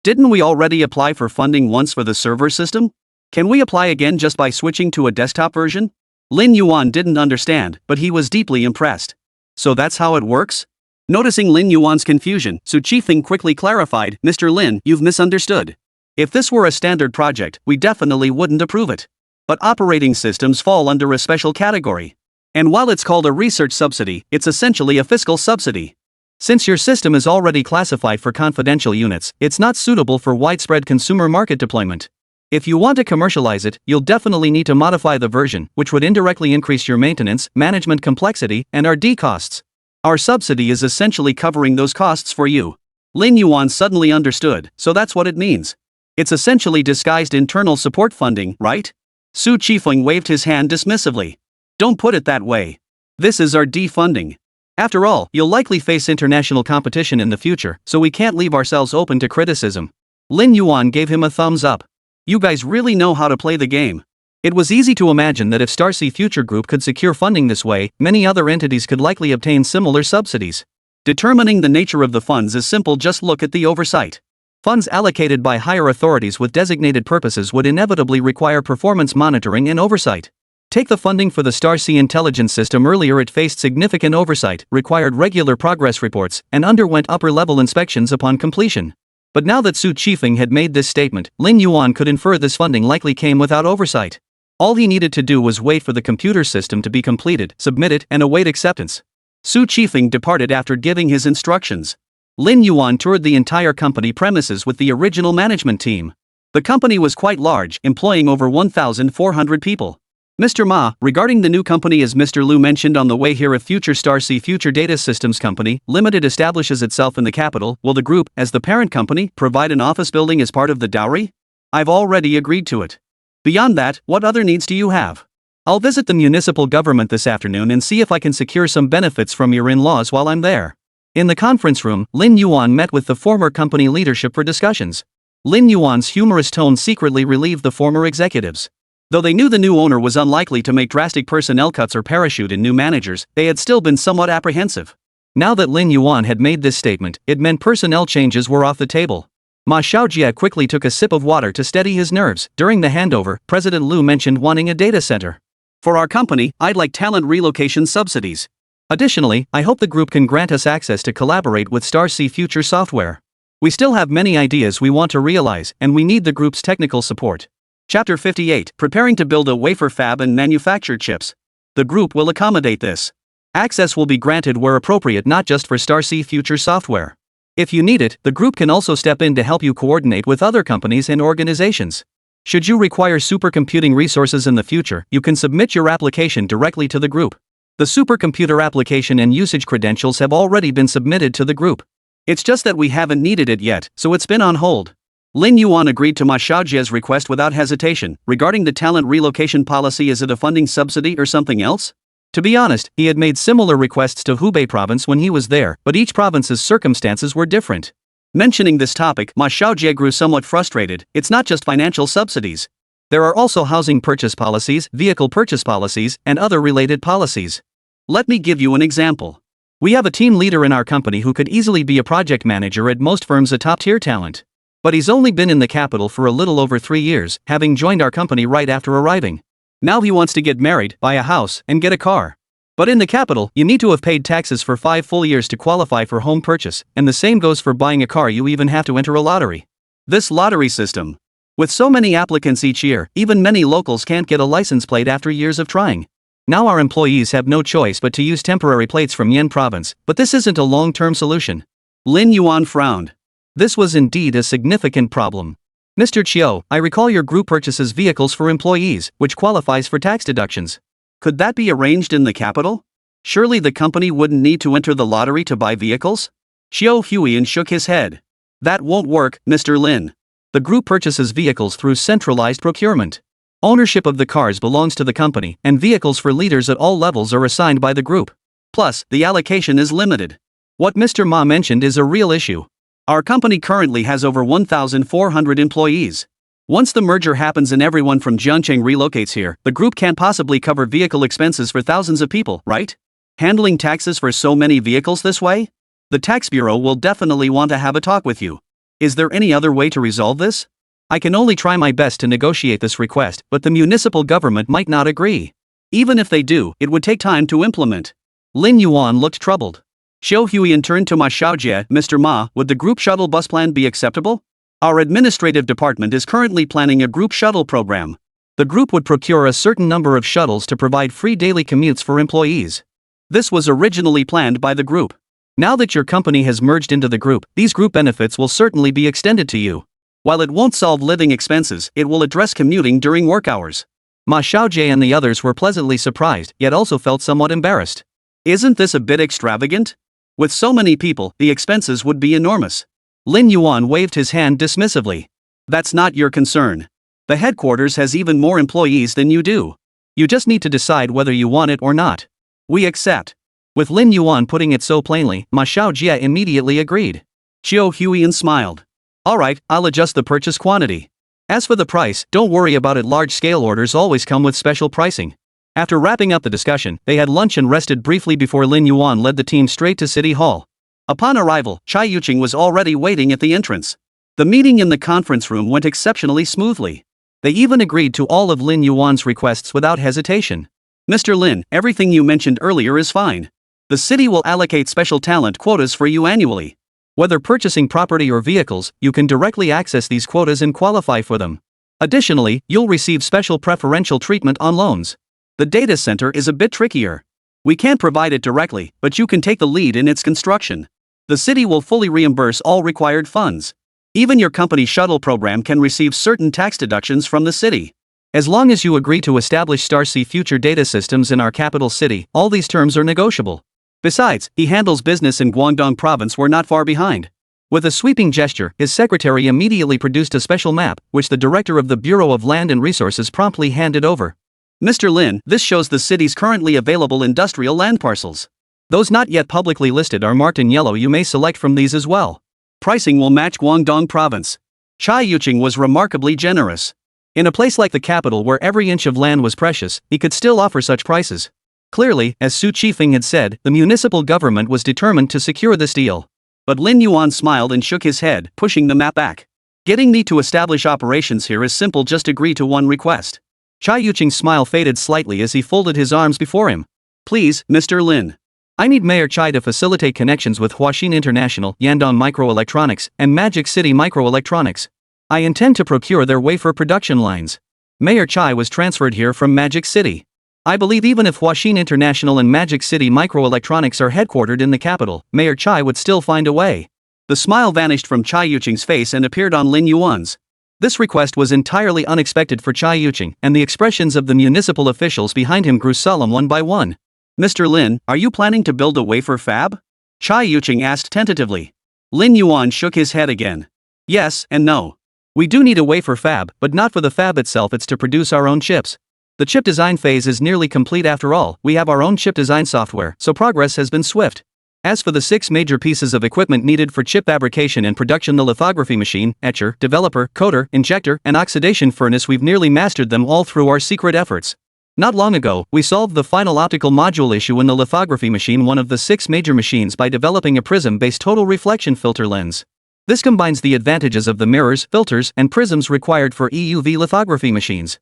Didn't we already apply for funding once for the server system? Can we apply again just by switching to a desktop version? Lin Yuan didn't understand, but he was deeply impressed. So that's how it works? Noticing Lin Yuan's confusion, Su Qifeng quickly clarified, Mr. Lin, you've misunderstood. If this were a standard project, we definitely wouldn't approve it. But operating systems fall under a special category. And while it's called a research subsidy, it's essentially a fiscal subsidy. Since your system is already classified for confidential units, it's not suitable for widespread consumer market deployment. If you want to commercialize it, you'll definitely need to modify the version, which would indirectly increase your maintenance, management complexity, and R&D costs. Our subsidy is essentially covering those costs for you. Lin Yuan suddenly understood, so that's what it means. It's essentially disguised internal support funding, right? Su Qifeng waved his hand dismissively. Don't put it that way. This is R&D funding. After all, you'll likely face international competition in the future, so we can't leave ourselves open to criticism. Lin Yuan gave him a thumbs up. You guys really know how to play the game. It was easy to imagine that if Starcy Future Group could secure funding this way, many other entities could likely obtain similar subsidies. Determining the nature of the funds is simple, just look at the oversight. Funds allocated by higher authorities with designated purposes would inevitably require performance monitoring and oversight. Take the funding for the Starcy intelligence system earlier. It faced significant oversight, required regular progress reports, and underwent upper-level inspections upon completion. But now that Su Qifeng had made this statement, Lin Yuan could infer this funding likely came without oversight. All he needed to do was wait for the computer system to be completed, submit it, and await acceptance. Su Qifeng departed after giving his instructions. Lin Yuan toured the entire company premises with the original management team. The company was quite large, employing over 1,400 people. Mr. Ma, regarding the new company, as Mr. Liu mentioned on the way here, if Future Starcy Future Data Systems Company Limited establishes itself in the capital, will the group, as the parent company, provide an office building as part of the dowry? I've already agreed to it. Beyond that, what other needs do you have? I'll visit the municipal government this afternoon and see if I can secure some benefits from your in-laws while I'm there. In the conference room, Lin Yuan met with the former company leadership for discussions. Lin Yuan's humorous tone secretly relieved the former executives. Though they knew the new owner was unlikely to make drastic personnel cuts or parachute in new managers, they had still been somewhat apprehensive. Now that Lin Yuan had made this statement, it meant personnel changes were off the table. Ma Xiaojia quickly took a sip of water to steady his nerves. During the handover, President Liu mentioned wanting a data center. For our company, I'd like talent relocation subsidies. Additionally, I hope the group can grant us access to collaborate with Starcy Future Software. We still have many ideas we want to realize, and we need the group's technical support. Chapter 58, Preparing to build a wafer fab and manufacture chips. The group will accommodate this. Access will be granted where appropriate, not just for Starcy Future Software. If you need it, the group can also step in to help you coordinate with other companies and organizations. Should you require supercomputing resources in the future, you can submit your application directly to the group. The supercomputer application and usage credentials have already been submitted to the group. It's just that we haven't needed it yet, so it's been on hold. Lin Yuan agreed to Ma Xiaojia's request without hesitation. Regarding the talent relocation policy, is it a funding subsidy or something else? To be honest, he had made similar requests to Hubei province when he was there, but each province's circumstances were different. Mentioning this topic, Ma Xiaojia grew somewhat frustrated. It's not just financial subsidies. There are also housing purchase policies, vehicle purchase policies, and other related policies. Let me give you an example. We have a team leader in our company who could easily be a project manager at most firms, a top-tier talent. But he's only been in the capital for a little over 3 years, having joined our company right after arriving. Now he wants to get married, buy a house, and get a car. But in the capital, you need to have paid taxes for 5 full years to qualify for home purchase, and the same goes for buying a car. You even have to enter a lottery. This lottery system. With so many applicants each year, even many locals can't get a license plate after years of trying. Now our employees have no choice but to use temporary plates from Yan province, but this isn't a long-term solution. Lin Yuan frowned. This was indeed a significant problem. Mr. Chiu, I recall your group purchases vehicles for employees, which qualifies for tax deductions. Could that be arranged in the capital? Surely the company wouldn't need to enter the lottery to buy vehicles? Xiao Huiyan shook his head. That won't work, Mr. Lin. The group purchases vehicles through centralized procurement. Ownership of the cars belongs to the company, and vehicles for leaders at all levels are assigned by the group. Plus, the allocation is limited. What Mr. Ma mentioned is a real issue. Our company currently has over 1,400 employees. Once the merger happens and everyone from Jiangcheng relocates here, the group can't possibly cover vehicle expenses for thousands of people, right? Handling taxes for so many vehicles this way? The tax bureau will definitely want to have a talk with you. Is there any other way to resolve this? I can only try my best to negotiate this request, but the municipal government might not agree. Even if they do, it would take time to implement. Lin Yuan looked troubled. Xiao Huiyan turned to Ma Xiaojie. Mr. Ma, would the group shuttle bus plan be acceptable? Our administrative department is currently planning a group shuttle program. The group would procure a certain number of shuttles to provide free daily commutes for employees. This was originally planned by the group. Now that your company has merged into the group, these group benefits will certainly be extended to you. While it won't solve living expenses, it will address commuting during work hours. Ma Xiaojie and the others were pleasantly surprised, yet also felt somewhat embarrassed. Isn't this a bit extravagant? With so many people, the expenses would be enormous. Lin Yuan waved his hand dismissively. That's not your concern. The headquarters has even more employees than you do. You just need to decide whether you want it or not. We accept. With Lin Yuan putting it so plainly, Ma Xiaojie immediately agreed. Xiao Huiyan smiled. Alright, I'll adjust the purchase quantity. As for the price, don't worry about it. Large-scale orders always come with special pricing. After wrapping up the discussion, they had lunch and rested briefly before Lin Yuan led the team straight to City Hall. Upon arrival, Chai Yuqing was already waiting at the entrance. The meeting in the conference room went exceptionally smoothly. They even agreed to all of Lin Yuan's requests without hesitation. Mr. Lin, everything you mentioned earlier is fine. The city will allocate special talent quotas for you annually. Whether purchasing property or vehicles, you can directly access these quotas and qualify for them. Additionally, you'll receive special preferential treatment on loans. The data center is a bit trickier. We can't provide it directly, but you can take the lead in its construction. The city will fully reimburse all required funds. Even your company shuttle program can receive certain tax deductions from the city. As long as you agree to establish Starsea Future Data Systems in our capital city, all these terms are negotiable. Besides, he handles business in Guangdong province. We're not far behind. With a sweeping gesture, his secretary immediately produced a special map, which the director of the Bureau of Land and Resources promptly handed over. Mr. Lin, this shows the city's currently available industrial land parcels. Those not yet publicly listed are marked in yellow. You may select from these as well. Pricing will match Guangdong province. Chai Yuqing was remarkably generous. In a place like the capital where every inch of land was precious, he could still offer such prices. Clearly, as Su Qifeng had said, the municipal government was determined to secure this deal. But Lin Yuan smiled and shook his head, pushing the map back. Getting me to establish operations here is simple. Just agree to one request. Chai Yuqing's smile faded slightly as he folded his arms before him. Please, Mr. Lin. I need Mayor Chai to facilitate connections with Huaxin International, Yandong Microelectronics, and Magic City Microelectronics. I intend to procure their wafer production lines. Mayor Chai was transferred here from Magic City. I believe even if Huaxin International and Magic City Microelectronics are headquartered in the capital, Mayor Chai would still find a way. The smile vanished from Chai Yuqing's face and appeared on Lin Yuan's. This request was entirely unexpected for Chai Yuqing, and the expressions of the municipal officials behind him grew solemn one by one. Mr. Lin, are you planning to build a wafer fab? Chai Yuqing asked tentatively. Lin Yuan shook his head again. Yes and no. We do need a wafer fab, but not for the fab itself. It's to produce our own chips. The chip design phase is nearly complete. After all, we have our own chip design software, so progress has been swift. As for the 6 major pieces of equipment needed for chip fabrication and production, the lithography machine, etcher, developer, coder, injector, and oxidation furnace, we've nearly mastered them all through our secret efforts. Not long ago, we solved the final optical module issue in the lithography machine, one of the 6 major machines, by developing a prism-based total reflection filter lens. This combines the advantages of the mirrors, filters, and prisms required for EUV lithography machines.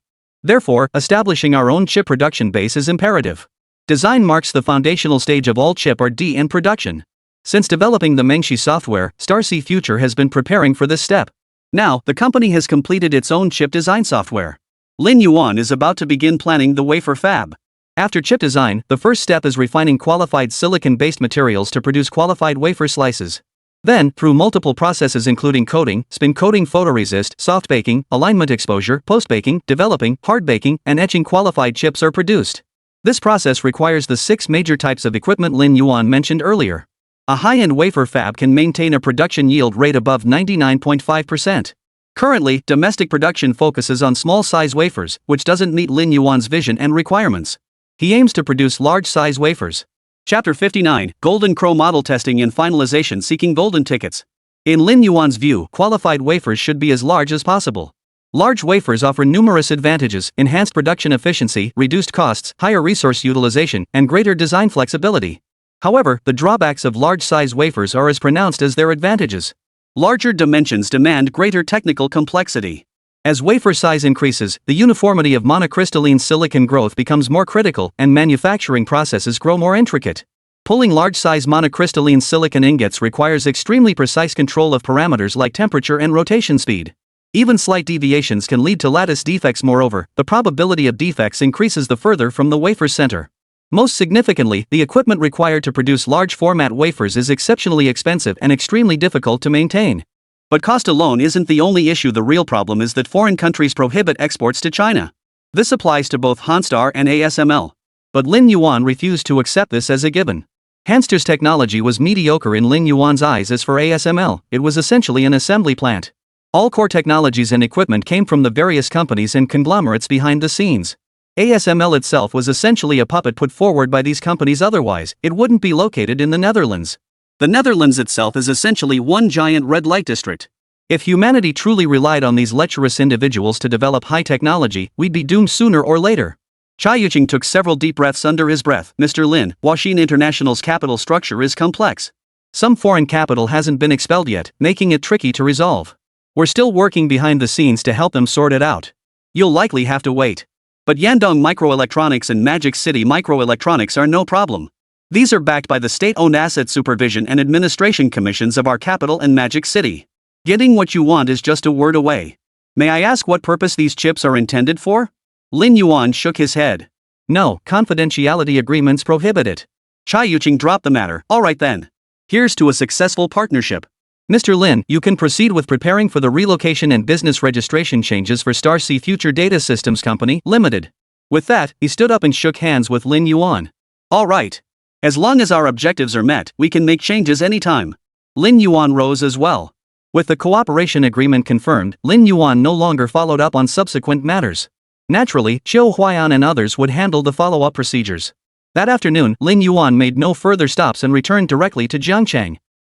Therefore, establishing our own chip production base is imperative. Design marks the foundational stage of all chip R&D and production. Since developing the Mengxi software, Starsea Future has been preparing for this step. Now, the company has completed its own chip design software. Lin Yuan is about to begin planning the wafer fab. After chip design, the first step is refining qualified silicon-based materials to produce qualified wafer slices. Then, through multiple processes including coating, spin coating, photoresist, soft baking, alignment exposure, post-baking, developing, hard baking, and etching, qualified chips are produced. This process requires the 6 major types of equipment Lin Yuan mentioned earlier. A high-end wafer fab can maintain a production yield rate above 99.5%. Currently, domestic production focuses on small-size wafers, which doesn't meet Lin Yuan's vision and requirements. He aims to produce large-size wafers. Chapter 59, Golden Crow Model Testing and Finalization Seeking Golden Tickets. In Lin Yuan's view, qualified wafers should be as large as possible. Large wafers offer numerous advantages: enhanced production efficiency, reduced costs, higher resource utilization, and greater design flexibility. However, the drawbacks of large-size wafers are as pronounced as their advantages. Larger dimensions demand greater technical complexity. As wafer size increases, the uniformity of monocrystalline silicon growth becomes more critical, and manufacturing processes grow more intricate. Pulling large-size monocrystalline silicon ingots requires extremely precise control of parameters like temperature and rotation speed. Even slight deviations can lead to lattice defects. Moreover, the probability of defects increases the further from the wafer's center. Most significantly, the equipment required to produce large-format wafers is exceptionally expensive and extremely difficult to maintain. But cost alone isn't the only issue. The real problem is that foreign countries prohibit exports to China. This applies to both Hanstar and ASML. But Lin Yuan refused to accept this as a given. Hanstar's technology was mediocre in Lin Yuan's eyes. As for ASML, it was essentially an assembly plant. All core technologies and equipment came from the various companies and conglomerates behind the scenes. ASML itself was essentially a puppet put forward by these companies, otherwise, it wouldn't be located in the Netherlands. The Netherlands itself is essentially one giant red light district. If humanity truly relied on these lecherous individuals to develop high technology, we'd be doomed sooner or later. Chai Yuqing took several deep breaths under his breath. Mr. Lin, Huaxin International's capital structure is complex. Some foreign capital hasn't been expelled yet, making it tricky to resolve. We're still working behind the scenes to help them sort it out. You'll likely have to wait. But Yandong Microelectronics and Magic City Microelectronics are no problem. These are backed by the state-owned Asset Supervision and Administration Commissions of our capital and Magic City. Getting what you want is just a word away. May I ask what purpose these chips are intended for? Lin Yuan shook his head. No, confidentiality agreements prohibit it. Chai Yuqing dropped the matter. Alright then. Here's to a successful partnership. Mr. Lin, you can proceed with preparing for the relocation and business registration changes for Star Sea Future Data Systems Company, Limited. With that, he stood up and shook hands with Lin Yuan. Alright. As long as our objectives are met, we can make changes anytime. Lin Yuan rose as well. With the cooperation agreement confirmed, Lin Yuan no longer followed up on subsequent matters. Naturally, Qiu Huaiyan and others would handle the follow-up procedures. That afternoon, Lin Yuan made no further stops and returned directly to Jiangchang.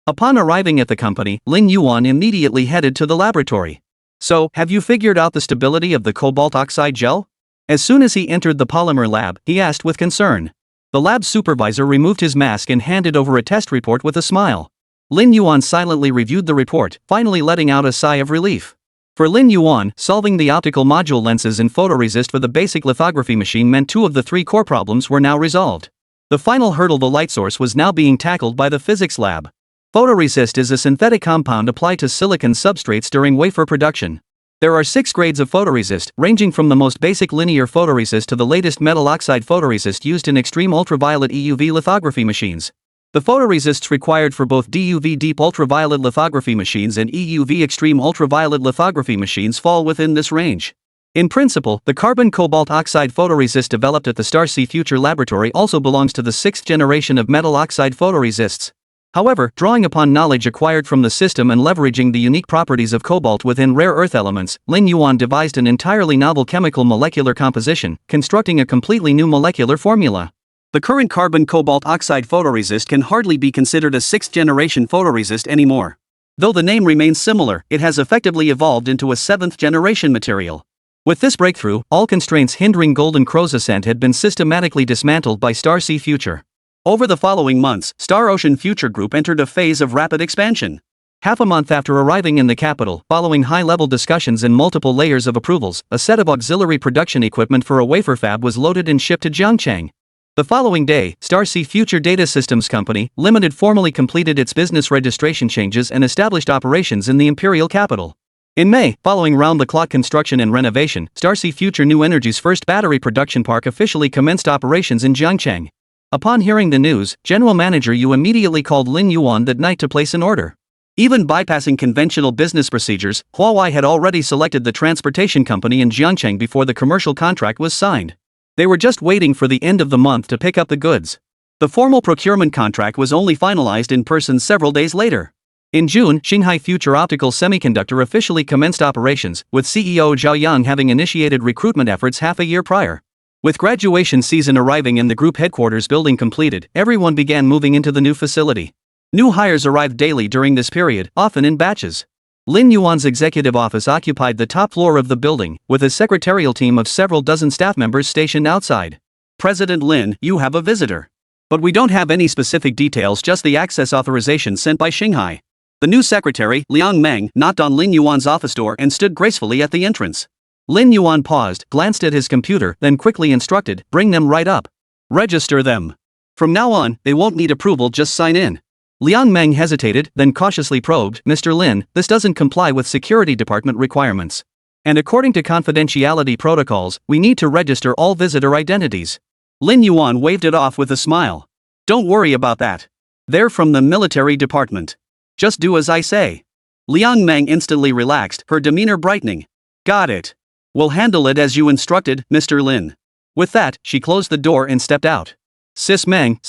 Upon arriving at the company, Lin Yuan immediately headed to the laboratory. So, have you figured out the stability of the cobalt oxide gel? As soon as he entered the polymer lab, he asked with concern. The lab supervisor removed his mask and handed over a test report with a smile. Lin Yuan silently reviewed the report, finally letting out a sigh of relief. For Lin Yuan, solving the optical module lenses and photoresist for the basic lithography machine meant 2 of the 3 core problems were now resolved. The final hurdle, the light source, was now being tackled by the physics lab. Photoresist is a synthetic compound applied to silicon substrates during wafer production. There are 6 grades of photoresist, ranging from the most basic linear photoresist to the latest metal oxide photoresist used in extreme ultraviolet EUV lithography machines. The photoresists required for both DUV deep ultraviolet lithography machines and EUV extreme ultraviolet lithography machines fall within this range. In principle, the carbon cobalt oxide photoresist developed at the Star Sea Future Laboratory also belongs to the 6th generation of metal oxide photoresists. However, drawing upon knowledge acquired from the system and leveraging the unique properties of cobalt within rare earth elements, Lin Yuan devised an entirely novel chemical molecular composition, constructing a completely new molecular formula. The current carbon cobalt oxide photoresist can hardly be considered a 6th generation photoresist anymore. Though the name remains similar, it has effectively evolved into a 7th generation material. With this breakthrough, all constraints hindering Golden Crow's ascent had been systematically dismantled by Star Sea Future. Over the following months, Star Ocean Future Group entered a phase of rapid expansion. Half a month after arriving in the capital, following high-level discussions and multiple layers of approvals, a set of auxiliary production equipment for a wafer fab was loaded and shipped to Jiangchang. The following day, Star Sea Future Data Systems Company, Limited formally completed its business registration changes and established operations in the imperial capital. In May, following round-the-clock construction and renovation, Star Sea Future New Energy's first battery production park officially commenced operations in Jiangchang. Upon hearing the news, General Manager Yu immediately called Lin Yuan that night to place an order. Even bypassing conventional business procedures, Huawei had already selected the transportation company in Jiangchang before the commercial contract was signed. They were just waiting for the end of the month to pick up the goods. The formal procurement contract was only finalized in person several days later. In June, Shanghai Future Optical Semiconductor officially commenced operations, with CEO Zhao Yang having initiated recruitment efforts half a year prior. With graduation season arriving and the group headquarters building completed, everyone began moving into the new facility. New hires arrived daily during this period, often in batches. Lin Yuan's executive office occupied the top floor of the building, with a secretarial team of several dozen staff members stationed outside. President Lin, you have a visitor. But we don't have any specific details, just the access authorization sent by Shanghai. The new secretary, Liang Meng, knocked on Lin Yuan's office door and stood gracefully at the entrance. Lin Yuan paused, glanced at his computer, then quickly instructed, bring them right up. Register them. From now on, they won't need approval, just sign in. Liang Meng hesitated, then cautiously probed, Mr. Lin, this doesn't comply with security department requirements. And according to confidentiality protocols, we need to register all visitor identities. Lin Yuan waved it off with a smile. Don't worry about that. They're from the military department. Just do as I say. Liang Meng instantly relaxed, her demeanor brightening. Got it. We'll handle it as you instructed, Mr. Lin. With that, she closed the door and stepped out. Sis Meng.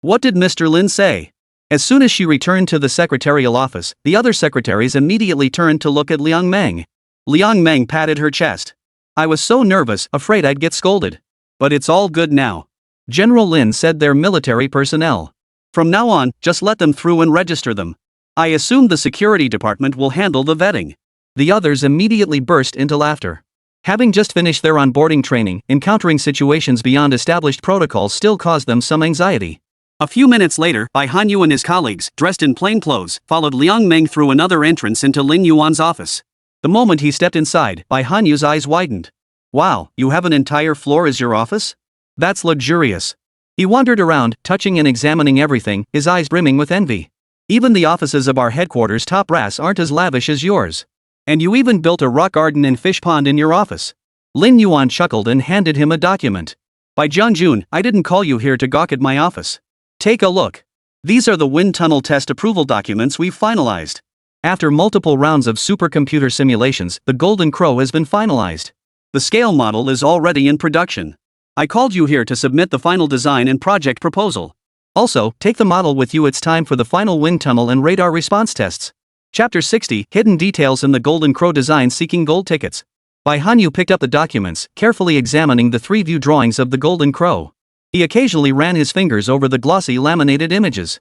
What did Mr. Lin say? As soon as she returned to the secretarial office, the other secretaries immediately turned to look at Liang Meng. Liang Meng patted her chest. I was so nervous, afraid I'd get scolded. But it's all good now. General Lin said they're military personnel. From now on, just let them through and register them. I assume the security department will handle the vetting. The others immediately burst into laughter. Having just finished their onboarding training, encountering situations beyond established protocols still caused them some anxiety. A few minutes later, Bai Hanyu and his colleagues, dressed in plain clothes, followed Liang Meng through another entrance into Lin Yuan's office. The moment he stepped inside, Bai Hanyu's eyes widened. Wow, you have an entire floor as your office? That's luxurious. He wandered around, touching and examining everything, his eyes brimming with envy. Even the offices of our headquarters top brass aren't as lavish as yours. And you even built a rock garden and fish pond in your office. Lin Yuan chuckled and handed him a document. By Jianjun, I didn't call you here to gawk at my office. Take a look. These are the wind tunnel test approval documents we've finalized. After multiple rounds of supercomputer simulations, the Golden Crow has been finalized. The scale model is already in production. I called you here to submit the final design and project proposal. Also, take the model with you, it's time for the final wind tunnel and radar response tests. Chapter 60, Hidden Details in the Golden Crow Design Seeking Gold Tickets. Bai Hanyu picked up the documents, carefully examining the 3-view drawings of the Golden Crow. He occasionally ran his fingers over the glossy laminated images.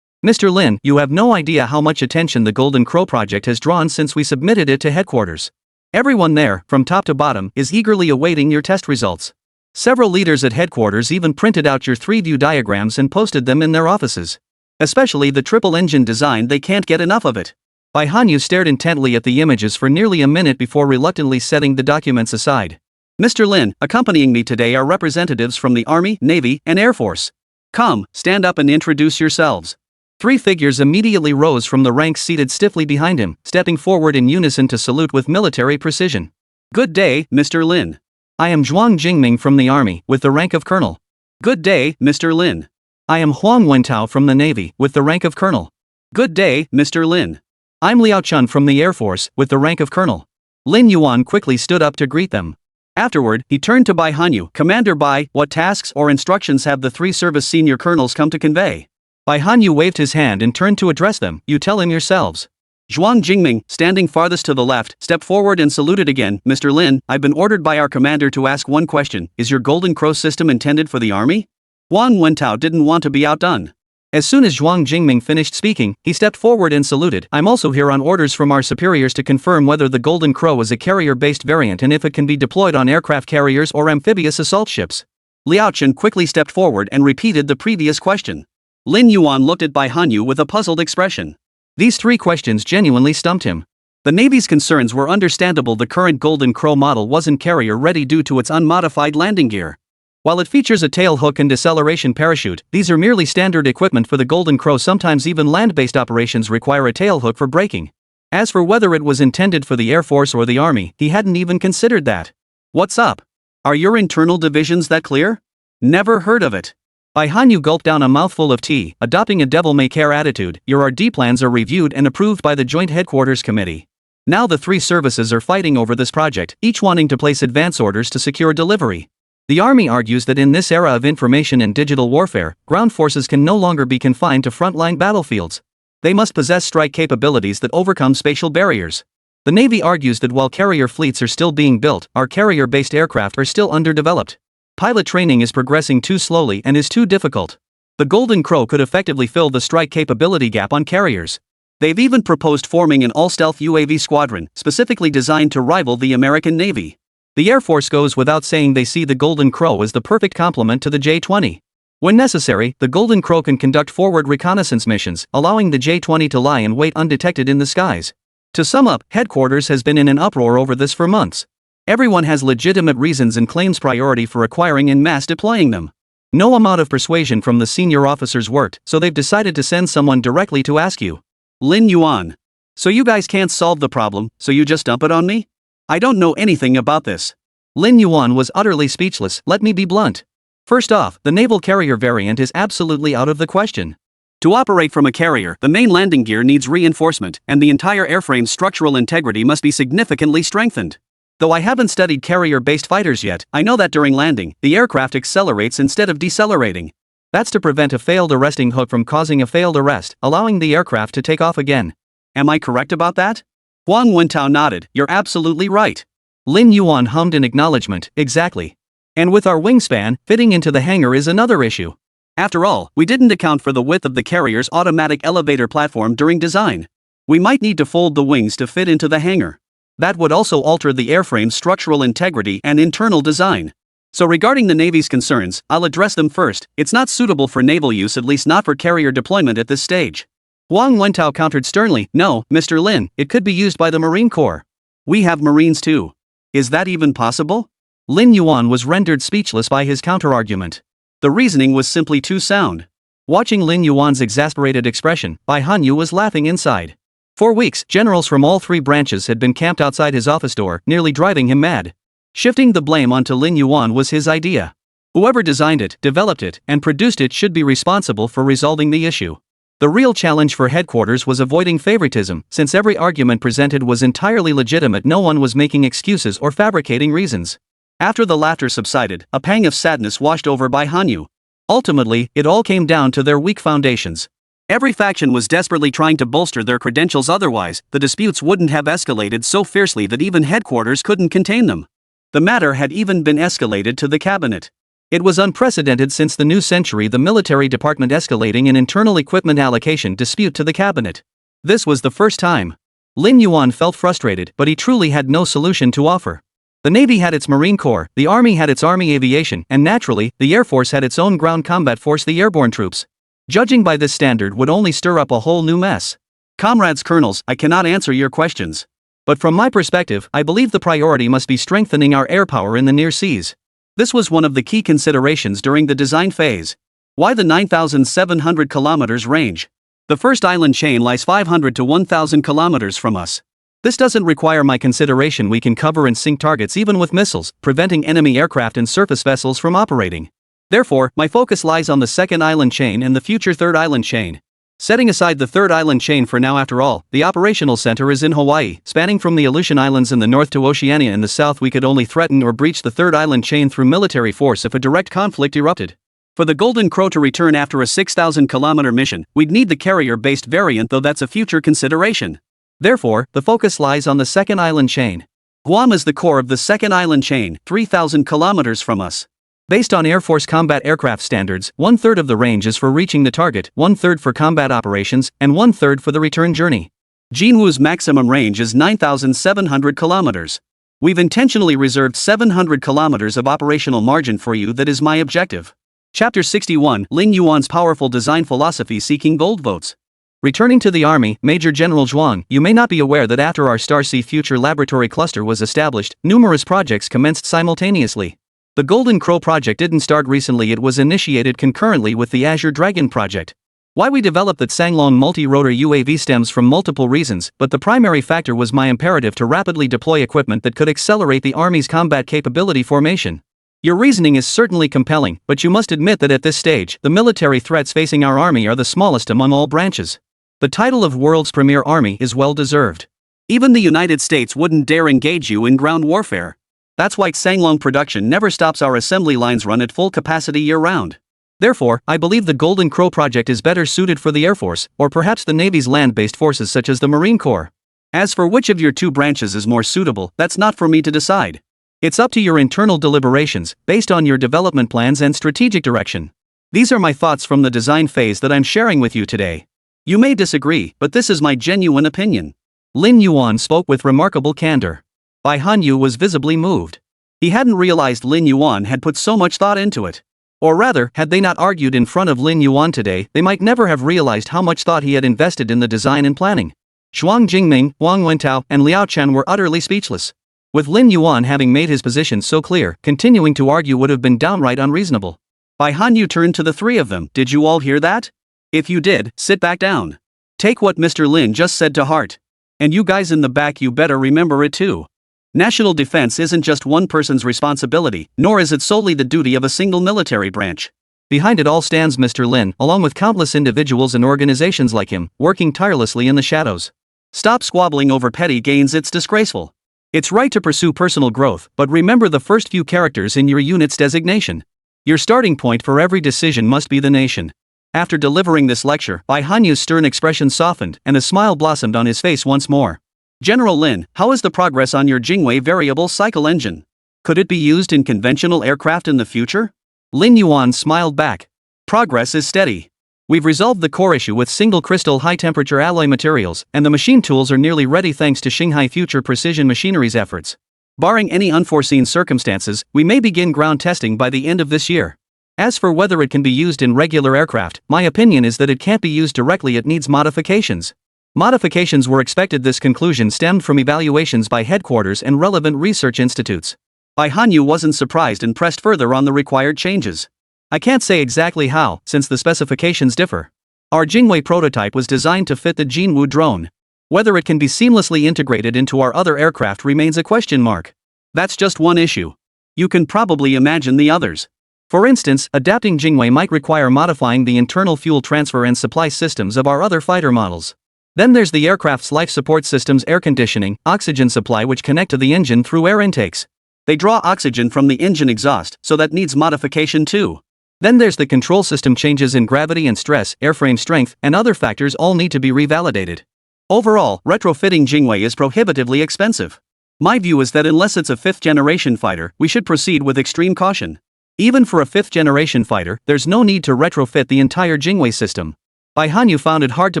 Mr. Lin, you have no idea how much attention the Golden Crow project has drawn since we submitted it to headquarters. Everyone there, from top to bottom, is eagerly awaiting your test results. Several leaders at headquarters even printed out your 3-view diagrams and posted them in their offices. Especially the triple-engine design, they can't get enough of it. Bai Hanyu stared intently at the images for nearly a minute before reluctantly setting the documents aside. Mr. Lin, accompanying me today are representatives from the Army, Navy, and Air Force. Come, stand up and introduce yourselves. 3 figures immediately rose from the ranks seated stiffly behind him, stepping forward in unison to salute with military precision. Good day, Mr. Lin. I am Zhuang Jingming from the Army, with the rank of Colonel. Good day, Mr. Lin. I am Huang Wentao from the Navy, with the rank of Colonel. Good day, Mr. Lin. I'm Liao Chun from the Air Force, with the rank of Colonel. Lin Yuan quickly stood up to greet them. Afterward, he turned to Bai Hanyu. Commander Bai, what tasks or instructions have the 3 service senior colonels come to convey? Bai Hanyu waved his hand and turned to address them. You tell him yourselves. Zhuang Jingming, standing farthest to the left, stepped forward and saluted again. Mr. Lin, I've been ordered by our commander to ask one question. Is your Golden Crow system intended for the army? Huang Wentao didn't want to be outdone. As soon as Zhuang Jingming finished speaking, he stepped forward and saluted. I'm also here on orders from our superiors to confirm whether the Golden Crow is a carrier-based variant and if it can be deployed on aircraft carriers or amphibious assault ships. Liao Chen quickly stepped forward and repeated the previous question. Lin Yuan looked at Bai Hanyu with a puzzled expression. These 3 questions genuinely stumped him. The Navy's concerns were understandable. The current Golden Crow model wasn't carrier-ready due to its unmodified landing gear. While it features a tail hook and deceleration parachute, these are merely standard equipment for the Golden Crow. Sometimes even land-based operations require a tail hook for braking. As for whether it was intended for the Air Force or the Army, he hadn't even considered that. What's up? Are your internal divisions that clear? Never heard of it. Bai Hanyu gulped down a mouthful of tea, adopting a devil-may-care attitude. Your RD plans are reviewed and approved by the Joint Headquarters Committee. Now the 3 services are fighting over this project, each wanting to place advance orders to secure delivery. The Army argues that in this era of information and digital warfare, ground forces can no longer be confined to frontline battlefields. They must possess strike capabilities that overcome spatial barriers. The Navy argues that while carrier fleets are still being built, our carrier-based aircraft are still underdeveloped. Pilot training is progressing too slowly and is too difficult. The Golden Crow could effectively fill the strike capability gap on carriers. They've even proposed forming an all-stealth UAV squadron, specifically designed to rival the American Navy. The Air Force goes without saying they see the Golden Crow as the perfect complement to the J-20. When necessary, the Golden Crow can conduct forward reconnaissance missions, allowing the J-20 to lie in wait undetected in the skies. To sum up, headquarters has been in an uproar over this for months. Everyone has legitimate reasons and claims priority for acquiring and mass deploying them. No amount of persuasion from the senior officers worked, so they've decided to send someone directly to ask you. Lin Yuan. So you guys can't solve the problem, so you just dump it on me? I don't know anything about this. Lin Yuan was utterly speechless, let me be blunt. First off, the naval carrier variant is absolutely out of the question. To operate from a carrier, the main landing gear needs reinforcement, and the entire airframe's structural integrity must be significantly strengthened. Though I haven't studied carrier-based fighters yet, I know that during landing, the aircraft accelerates instead of decelerating. That's to prevent a failed arresting hook from causing a failed arrest, allowing the aircraft to take off again. Am I correct about that? Huang Wentao nodded, you're absolutely right. Lin Yuan hummed in acknowledgement, exactly. And with our wingspan, fitting into the hangar is another issue. After all, we didn't account for the width of the carrier's automatic elevator platform during design. We might need to fold the wings to fit into the hangar. That would also alter the airframe's structural integrity and internal design. So regarding the Navy's concerns, I'll address them first. It's not suitable for naval use, at least not for carrier deployment at this stage. Huang Wentao countered sternly, no, Mr. Lin, it could be used by the Marine Corps. We have Marines too. Is that even possible? Lin Yuan was rendered speechless by his counterargument. The reasoning was simply too sound. Watching Lin Yuan's exasperated expression, Bai Hanyu was laughing inside. For weeks, generals from all three branches had been camped outside his office door, nearly driving him mad. Shifting the blame onto Lin Yuan was his idea. Whoever designed it, developed it, and produced it should be responsible for resolving the issue. The real challenge for headquarters was avoiding favoritism, since every argument presented was entirely legitimate. No one was making excuses or fabricating reasons. After the laughter subsided, a pang of sadness washed over Bai Hanyu. Ultimately, it all came down to their weak foundations. Every faction was desperately trying to bolster their credentials, otherwise, the disputes wouldn't have escalated so fiercely that even headquarters couldn't contain them. The matter had even been escalated to the cabinet. It was unprecedented since the new century, the military department escalating an internal equipment allocation dispute to the cabinet. This was the first time. Lin Yuan felt frustrated, but he truly had no solution to offer. The Navy had its Marine Corps, the Army had its Army Aviation, and naturally, the Air Force had its own ground combat force, the airborne troops. Judging by this standard would only stir up a whole new mess. Comrades colonels, I cannot answer your questions. But from my perspective, I believe the priority must be strengthening our air power in the near seas. This was one of the key considerations during the design phase. Why the 9,700 kilometers range? The first island chain lies 500 to 1,000 kilometers from us. This doesn't require my consideration. We can cover and sink targets even with missiles, preventing enemy aircraft and surface vessels from operating. Therefore, my focus lies on the second island chain and the future third island chain. Setting aside the third island chain for now, after all, the operational center is in Hawaii, spanning from the Aleutian Islands in the north to Oceania in the south. We could only threaten or breach the third island chain through military force if a direct conflict erupted. For the Golden Crow to return after a 6,000-kilometer mission, we'd need the carrier-based variant, though that's a future consideration. Therefore, the focus lies on the second island chain. Guam is the core of the second island chain, 3,000 kilometers from us. Based on Air Force combat aircraft standards, 1/3 of the range is for reaching the target, 1/3 for combat operations, and 1/3 for the return journey. Jinwu's maximum range is 9,700 kilometers. We've intentionally reserved 700 kilometers of operational margin for you. That is my objective. Chapter 61, Lin Yuan's powerful design philosophy seeking gold votes. Returning to the Army, Major General Zhuang, you may not be aware that after our Starsea Future Laboratory Cluster was established, numerous projects commenced simultaneously. The Golden Crow project didn't start recently, it was initiated concurrently with the Azure Dragon project. Why we developed that Sanglong multi-rotor UAV stems from multiple reasons, but the primary factor was my imperative to rapidly deploy equipment that could accelerate the Army's combat capability formation. Your reasoning is certainly compelling, but you must admit that at this stage, the military threats facing our Army are the smallest among all branches. The title of world's premier army is well deserved. Even the United States wouldn't dare engage you in ground warfare. That's why Sanglong production never stops. Our assembly lines run at full capacity year-round. Therefore, I believe the Golden Crow project is better suited for the Air Force, or perhaps the Navy's land-based forces such as the Marine Corps. As for which of your two branches is more suitable, that's not for me to decide. It's up to your internal deliberations, based on your development plans and strategic direction. These are my thoughts from the design phase that I'm sharing with you today. You may disagree, but this is my genuine opinion. Lin Yuan spoke with remarkable candor. Bai Hanyu was visibly moved. He hadn't realized Lin Yuan had put so much thought into it. Or rather, had they not argued in front of Lin Yuan today, they might never have realized how much thought he had invested in the design and planning. Zhuang Jingming, Wang Wentao, and Liao Chen were utterly speechless. With Lin Yuan having made his position so clear, continuing to argue would have been downright unreasonable. Bai Hanyu turned to the three of them. Did you all hear that? If you did, sit back down. Take what Mr. Lin just said to heart. And you guys in the back, you better remember it too. National defense isn't just one person's responsibility, nor is it solely the duty of a single military branch. Behind it all stands Mr. Lin, along with countless individuals and organizations like him, working tirelessly in the shadows. Stop squabbling over petty gains, it's disgraceful. It's right to pursue personal growth, but remember the first few characters in your unit's designation. Your starting point for every decision must be the nation. After delivering this lecture, Bai Hanyu's stern expression softened and a smile blossomed on his face once more. General Lin, how is the progress on your Jingwei variable cycle engine? Could it be used in conventional aircraft in the future? Lin Yuan smiled back. Progress is steady. We've resolved the core issue with single crystal high-temperature alloy materials, and the machine tools are nearly ready thanks to Shanghai Future Precision Machinery's efforts. Barring any unforeseen circumstances, we may begin ground testing by the end of this year. As for whether it can be used in regular aircraft, my opinion is that it can't be used directly, it needs modifications. Modifications were expected. This conclusion stemmed from evaluations by headquarters and relevant research institutes. Bai Hanyu wasn't surprised and pressed further on the required changes. I can't say exactly how, since the specifications differ. Our Jingwei prototype was designed to fit the Jinwu drone. Whether it can be seamlessly integrated into our other aircraft remains a question mark. That's just one issue. You can probably imagine the others. For instance, adapting Jingwei might require modifying the internal fuel transfer and supply systems of our other fighter models. Then there's the aircraft's life support systems, air conditioning, oxygen supply, which connect to the engine through air intakes. They draw oxygen from the engine exhaust, so that needs modification too. Then there's the control system, changes in gravity and stress, airframe strength, and other factors all need to be revalidated. Overall, retrofitting Jingwei is prohibitively expensive. My view is that unless it's a 5th-generation fighter, we should proceed with extreme caution. Even for a 5th-generation fighter, there's no need to retrofit the entire Jingwei system. Bai Hanyu found it hard to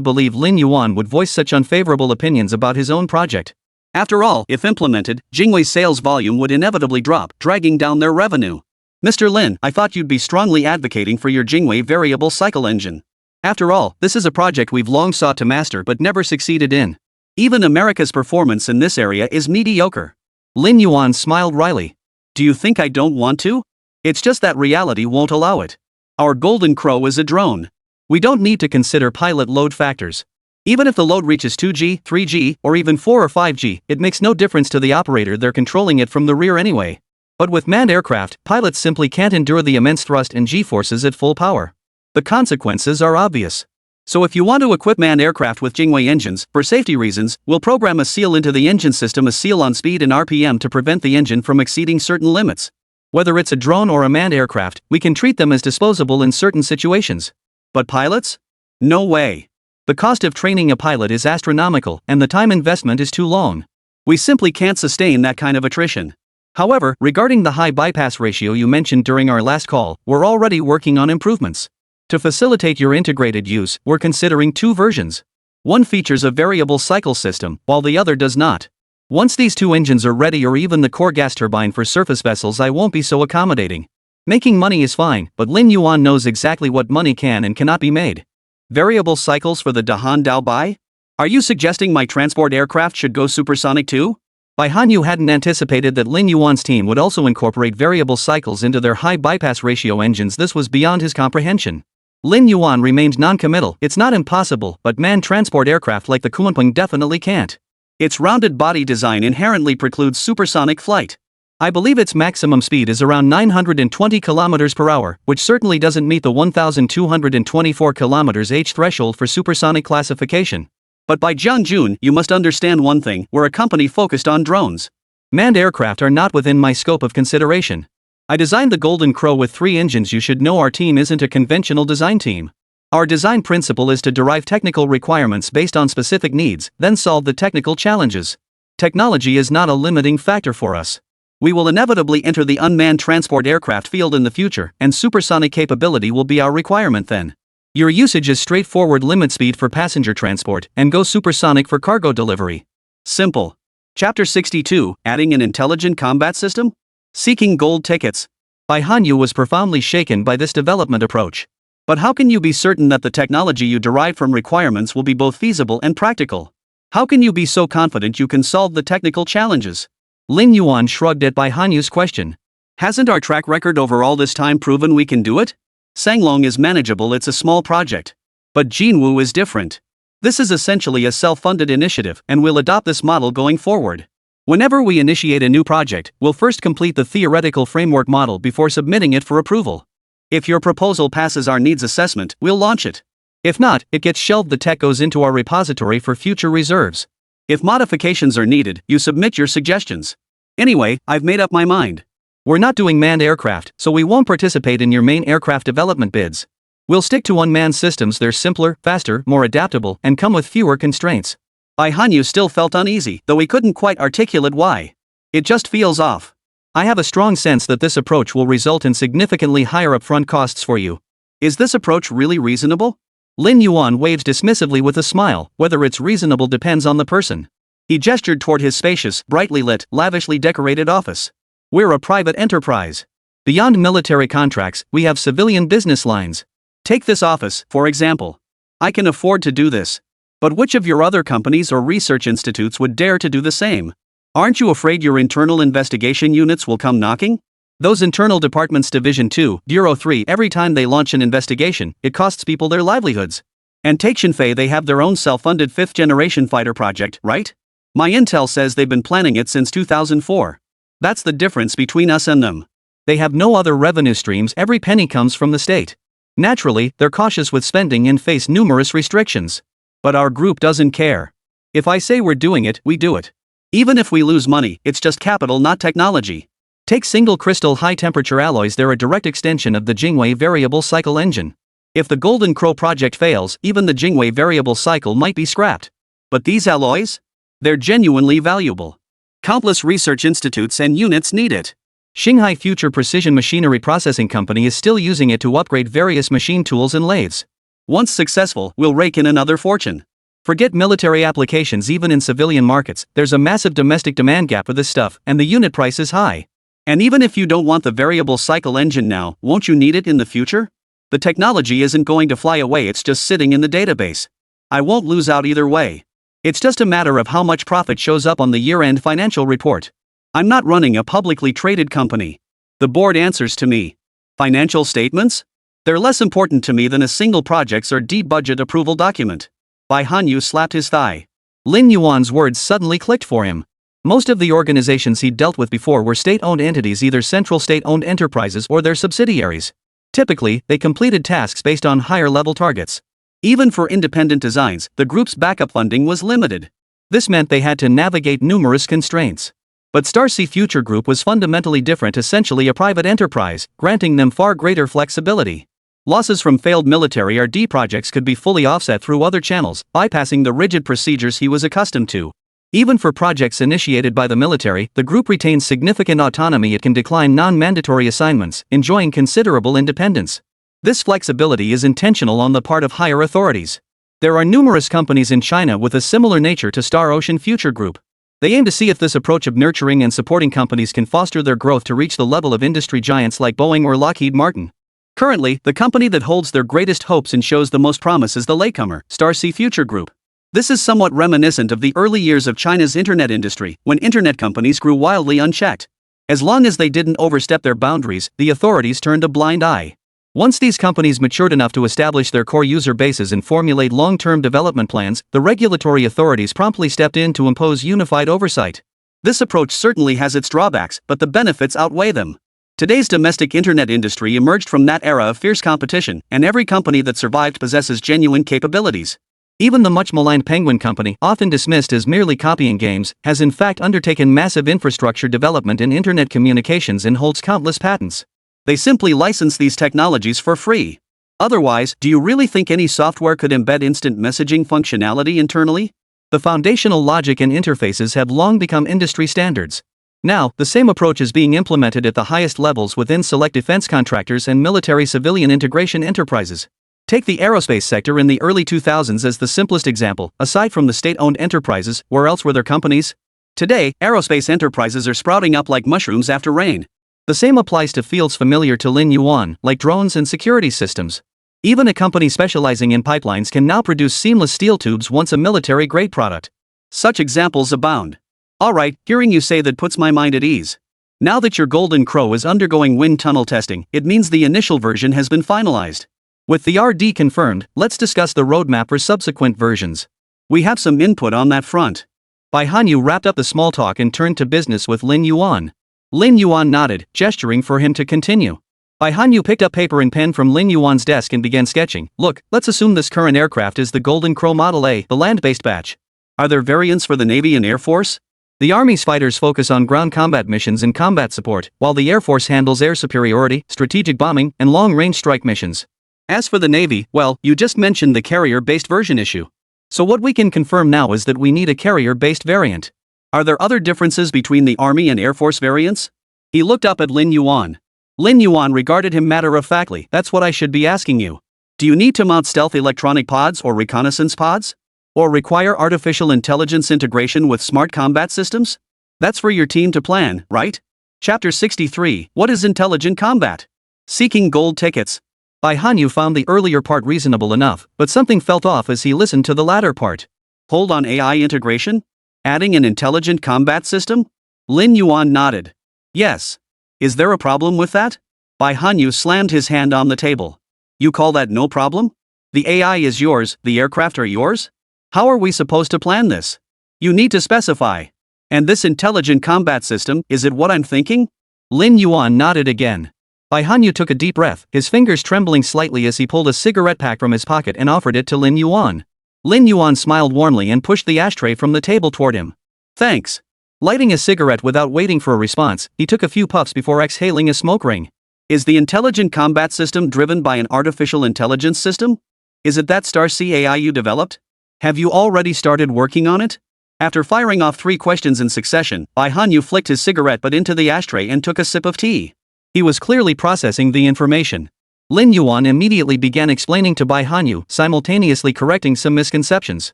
believe Lin Yuan would voice such unfavorable opinions about his own project. After all, if implemented, Jingwei's sales volume would inevitably drop, dragging down their revenue. Mr. Lin, I thought you'd be strongly advocating for your Jingwei variable cycle engine. After all, this is a project we've long sought to master but never succeeded in. Even America's performance in this area is mediocre. Lin Yuan smiled wryly. Do you think I don't want to? It's just that reality won't allow it. Our Golden Crow is a drone. We don't need to consider pilot load factors. Even if the load reaches 2G, 3G, or even 4 or 5G, it makes no difference to the operator, they're controlling it from the rear anyway. But with manned aircraft, pilots simply can't endure the immense thrust and G-forces at full power. The consequences are obvious. So if you want to equip manned aircraft with Jingwei engines, for safety reasons, we'll program a seal into the engine system, a seal on speed and RPM to prevent the engine from exceeding certain limits. Whether it's a drone or a manned aircraft, we can treat them as disposable in certain situations. But pilots? No way. The cost of training a pilot is astronomical, and the time investment is too long. We simply can't sustain that kind of attrition. However, regarding the high bypass ratio you mentioned during our last call, we're already working on improvements. To facilitate your integrated use, we're considering 2 versions. One features a variable cycle system, while the other does not. Once these 2 engines are ready, or even the core gas turbine for surface vessels, I won't be so accommodating. Making money is fine, but Lin Yuan knows exactly what money can and cannot be made. Variable cycles for the Dahan Dao Bai? Are you suggesting my transport aircraft should go supersonic too? Bai Hanyu hadn't anticipated that Lin Yuan's team would also incorporate variable cycles into their high bypass ratio engines. This was beyond his comprehension. Lin Yuan remained non-committal. It's not impossible, but manned transport aircraft like the Kunpeng definitely can't. Its rounded body design inherently precludes supersonic flight. I believe its maximum speed is around 920 km per hour, which certainly doesn't meet the 1,224 km/h threshold for supersonic classification. But by Jiangjun, you must understand one thing, we're a company focused on drones. Manned aircraft are not within my scope of consideration. I designed the Golden Crow with 3 engines. You should know our team isn't a conventional design team. Our design principle is to derive technical requirements based on specific needs, then solve the technical challenges. Technology is not a limiting factor for us. We will inevitably enter the unmanned transport aircraft field in the future, and supersonic capability will be our requirement then. Your usage is straightforward: limit speed for passenger transport, and go supersonic for cargo delivery. Simple. Chapter 62, Adding an Intelligent Combat System? Seeking Gold Tickets. Bai Hanyu was profoundly shaken by this development approach. But how can you be certain that the technology you derive from requirements will be both feasible and practical? How can you be so confident you can solve the technical challenges? Lin Yuan shrugged at Bai Hanyu's question. Hasn't our track record over all this time proven we can do it? Sanglong is manageable, it's a small project. But Jinwu is different. This is essentially a self-funded initiative, and we'll adopt this model going forward. Whenever we initiate a new project, we'll first complete the theoretical framework model before submitting it for approval. If your proposal passes our needs assessment, we'll launch it. If not, it gets shelved. The tech goes into our repository for future reserves. If modifications are needed, you submit your suggestions. Anyway, I've made up my mind. We're not doing manned aircraft, so we won't participate in your main aircraft development bids. We'll stick to unmanned systems. They're simpler, faster, more adaptable, and come with fewer constraints. Bai Hanyu still felt uneasy, though he couldn't quite articulate why. It just feels off. I have a strong sense that this approach will result in significantly higher upfront costs for you. Is this approach really reasonable? Lin Yuan waves dismissively with a smile. Whether it's reasonable depends on the person. He gestured toward his spacious, brightly lit, lavishly decorated office. We're a private enterprise. Beyond military contracts, we have civilian business lines. Take this office, for example. I can afford to do this. But which of your other companies or research institutes would dare to do the same? Aren't you afraid your internal investigation units will come knocking? Those internal departments, Division 2, Bureau 3, every time they launch an investigation, it costs people their livelihoods. And take Shinfei, they have their own self-funded 5th-generation fighter project, right? My intel says they've been planning it since 2004. That's the difference between us and them. They have no other revenue streams, every penny comes from the state. Naturally, they're cautious with spending and face numerous restrictions. But our group doesn't care. If I say we're doing it, we do it. Even if we lose money, it's just capital, not technology. Take single crystal high-temperature alloys, they're a direct extension of the Jingwei variable cycle engine. If the Golden Crow project fails, even the Jingwei variable cycle might be scrapped. But these alloys? They're genuinely valuable. Countless research institutes and units need it. Shanghai Future Precision Machinery Processing Company is still using it to upgrade various machine tools and lathes. Once successful, we'll rake in another fortune. Forget military applications, even in civilian markets, there's a massive domestic demand gap for this stuff, and the unit price is high. And even if you don't want the variable cycle engine now, won't you need it in the future? The technology isn't going to fly away, it's just sitting in the database. I won't lose out either way. It's just a matter of how much profit shows up on the year-end financial report. I'm not running a publicly traded company. The board answers to me. Financial statements? They're less important to me than a single project's or deep budget approval document. Bai Hanyu slapped his thigh. Lin Yuan's words suddenly clicked for him. Most of the organizations he'd dealt with before were state-owned entities, either central state-owned enterprises or their subsidiaries. Typically, they completed tasks based on higher-level targets. Even for independent designs, the group's backup funding was limited. This meant they had to navigate numerous constraints. But Starsea Future Group was fundamentally different, essentially a private enterprise, granting them far greater flexibility. Losses from failed military R&D projects could be fully offset through other channels, bypassing the rigid procedures he was accustomed to. Even for projects initiated by the military, the group retains significant autonomy. It can decline non-mandatory assignments, enjoying considerable independence. This flexibility is intentional on the part of higher authorities. There are numerous companies in China with a similar nature to Star Ocean Future Group. They aim to see if this approach of nurturing and supporting companies can foster their growth to reach the level of industry giants like Boeing or Lockheed Martin. Currently, the company that holds their greatest hopes and shows the most promise is the latecomer, Starsea Future Group. This is somewhat reminiscent of the early years of China's internet industry, when internet companies grew wildly unchecked. As long as they didn't overstep their boundaries, the authorities turned a blind eye. Once these companies matured enough to establish their core user bases and formulate long-term development plans, the regulatory authorities promptly stepped in to impose unified oversight. This approach certainly has its drawbacks, but the benefits outweigh them. Today's domestic internet industry emerged from that era of fierce competition, and every company that survived possesses genuine capabilities. Even the much maligned Penguin Company, often dismissed as merely copying games, has in fact undertaken massive infrastructure development in internet communications and holds countless patents. They simply license these technologies for free. Otherwise, do you really think any software could embed instant messaging functionality internally? The foundational logic and interfaces have long become industry standards. Now, the same approach is being implemented at the highest levels within select defense contractors and military-civilian integration enterprises. Take the aerospace sector in the early 2000s as the simplest example. Aside from the state-owned enterprises, where else were there companies? Today, aerospace enterprises are sprouting up like mushrooms after rain. The same applies to fields familiar to Lin Yuan, like drones and security systems. Even a company specializing in pipelines can now produce seamless steel tubes, once a military-grade product. Such examples abound. Alright, hearing you say that puts my mind at ease. Now that your Golden Crow is undergoing wind tunnel testing, it means the initial version has been finalized. With the RD confirmed, let's discuss the roadmap for subsequent versions. We have some input on that front. Bai Hanyu wrapped up the small talk and turned to business with Lin Yuan. Lin Yuan nodded, gesturing for him to continue. Bai Hanyu picked up paper and pen from Lin Yuan's desk and began sketching. Look, let's assume this current aircraft is the Golden Crow Model A, the land-based batch. Are there variants for the Navy and Air Force? The Army's fighters focus on ground combat missions and combat support, while the Air Force handles air superiority, strategic bombing, and long-range strike missions. As for the Navy, well, you just mentioned the carrier-based version issue. So what we can confirm now is that we need a carrier-based variant. Are there other differences between the Army and Air Force variants? He looked up at Lin Yuan. Lin Yuan regarded him matter-of-factly. That's what I should be asking you. Do you need to mount stealth electronic pods or reconnaissance pods? Or require artificial intelligence integration with smart combat systems? That's for your team to plan, right? Chapter 63, What is Intelligent Combat? Seeking gold tickets. Bai Hanyu found the earlier part reasonable enough, but something felt off as he listened to the latter part. Hold on, AI integration? Adding an intelligent combat system? Lin Yuan nodded. Yes. Is there a problem with that? Bai Hanyu slammed his hand on the table. You call that no problem? The AI is yours, the aircraft are yours? How are we supposed to plan this? You need to specify. And this intelligent combat system, is it what I'm thinking? Lin Yuan nodded again. Bai Hanyu took a deep breath, his fingers trembling slightly as he pulled a cigarette pack from his pocket and offered it to Lin Yuan. Lin Yuan smiled warmly and pushed the ashtray from the table toward him. Thanks. Lighting a cigarette without waiting for a response, he took a few puffs before exhaling a smoke ring. Is the intelligent combat system driven by an artificial intelligence system? Is it that Star-C AI you developed? Have you already started working on it? After firing off 3 questions in succession, Bai Hanyu flicked his cigarette butt into the ashtray and took a sip of tea. He was clearly processing the information. Lin Yuan immediately began explaining to Bai Hanyu, simultaneously correcting some misconceptions.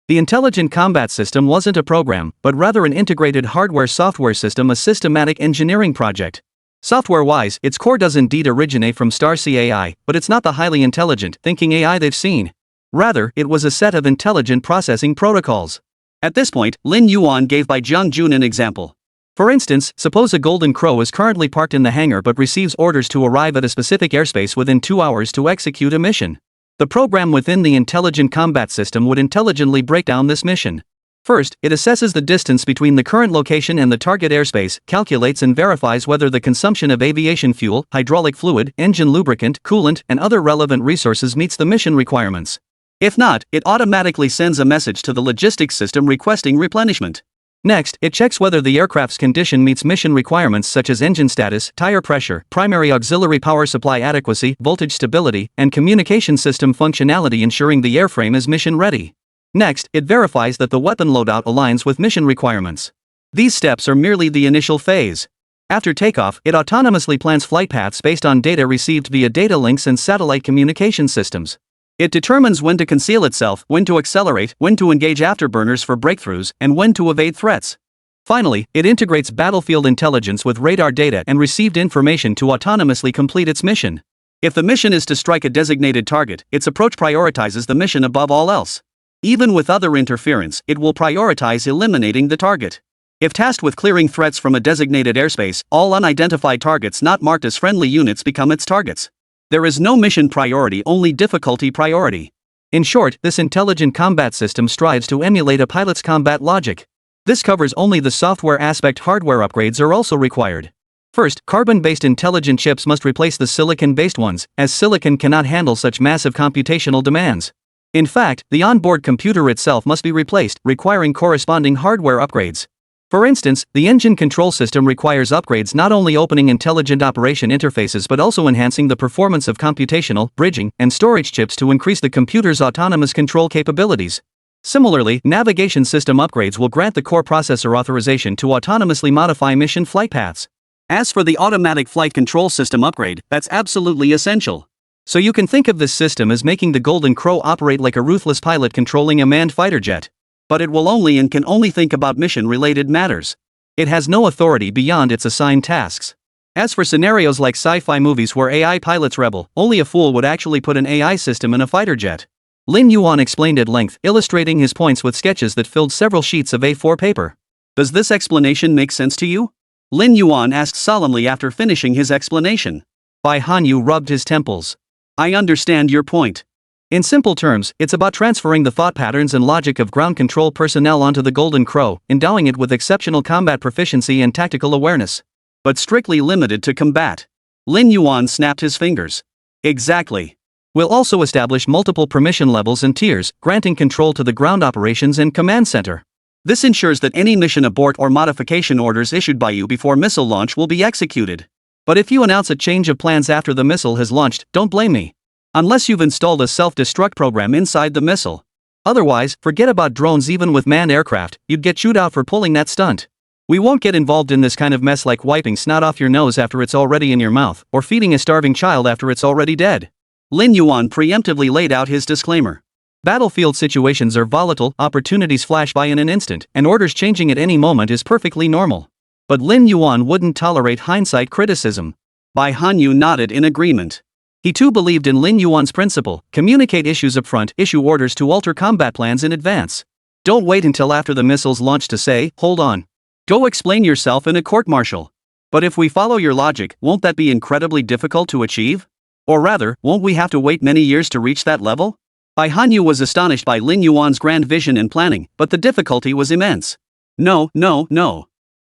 The intelligent combat system wasn't a program, but rather an integrated hardware-software system, a systematic engineering project. Software-wise, its core does indeed originate from Star-C AI, but it's not the highly intelligent, thinking AI they've seen. Rather, it was a set of intelligent processing protocols. At this point, Lin Yuan gave Bai Jiangjun an example. For instance, suppose a Golden Crow is currently parked in the hangar but receives orders to arrive at a specific airspace within 2 hours to execute a mission. The program within the intelligent combat system would intelligently break down this mission. First, it assesses the distance between the current location and the target airspace, calculates and verifies whether the consumption of aviation fuel, hydraulic fluid, engine lubricant, coolant, and other relevant resources meets the mission requirements. If not, it automatically sends a message to the logistics system requesting replenishment. Next, it checks whether the aircraft's condition meets mission requirements such as engine status, tire pressure, primary auxiliary power supply adequacy, voltage stability, and communication system functionality, ensuring the airframe is mission ready. Next, it verifies that the weapon loadout aligns with mission requirements. These steps are merely the initial phase. After takeoff, it autonomously plans flight paths based on data received via data links and satellite communication systems. It determines when to conceal itself, when to accelerate, when to engage afterburners for breakthroughs, and when to evade threats. Finally, it integrates battlefield intelligence with radar data and received information to autonomously complete its mission. If the mission is to strike a designated target, its approach prioritizes the mission above all else. Even with other interference, it will prioritize eliminating the target. If tasked with clearing threats from a designated airspace, all unidentified targets not marked as friendly units become its targets. There is no mission priority, only difficulty priority. In short, this intelligent combat system strives to emulate a pilot's combat logic. This covers only the software aspect. Hardware upgrades are also required. First, carbon-based intelligent chips must replace the silicon-based ones, as silicon cannot handle such massive computational demands. In fact, the onboard computer itself must be replaced, requiring corresponding hardware upgrades. For instance, the engine control system requires upgrades, not only opening intelligent operation interfaces but also enhancing the performance of computational, bridging, and storage chips to increase the computer's autonomous control capabilities. Similarly, navigation system upgrades will grant the core processor authorization to autonomously modify mission flight paths. As for the automatic flight control system upgrade, that's absolutely essential. So you can think of this system as making the Golden Crow operate like a ruthless pilot controlling a manned fighter jet. But it will only and can only think about mission-related matters. It has no authority beyond its assigned tasks. As for scenarios like sci-fi movies where AI pilots rebel, only a fool would actually put an AI system in a fighter jet. Lin Yuan explained at length, illustrating his points with sketches that filled several sheets of A4 paper. Does this explanation make sense to you? Lin Yuan asked solemnly after finishing his explanation. Bai Hanyu rubbed his temples. I understand your point. In simple terms, it's about transferring the thought patterns and logic of ground control personnel onto the Golden Crow, endowing it with exceptional combat proficiency and tactical awareness. But strictly limited to combat. Lin Yuan snapped his fingers. Exactly. We'll also establish multiple permission levels and tiers, granting control to the ground operations and command center. This ensures that any mission abort or modification orders issued by you before missile launch will be executed. But if you announce a change of plans after the missile has launched, don't blame me. Unless you've installed a self-destruct program inside the missile. Otherwise, forget about drones. Even with manned aircraft, you'd get chewed out for pulling that stunt. We won't get involved in this kind of mess like wiping snot off your nose after it's already in your mouth, or feeding a starving child after it's already dead. Lin Yuan preemptively laid out his disclaimer. Battlefield situations are volatile, opportunities flash by in an instant, and orders changing at any moment is perfectly normal. But Lin Yuan wouldn't tolerate hindsight criticism. Bai Hanyu nodded in agreement. He too believed in Lin Yuan's principle: communicate issues upfront, issue orders to alter combat plans in advance. Don't wait until after the missile's launch to say, hold on. Go explain yourself in a court-martial. But if we follow your logic, won't that be incredibly difficult to achieve? Or rather, won't we have to wait many years to reach that level? Bai Hanyu was astonished by Lin Yuan's grand vision and planning, but the difficulty was immense. No.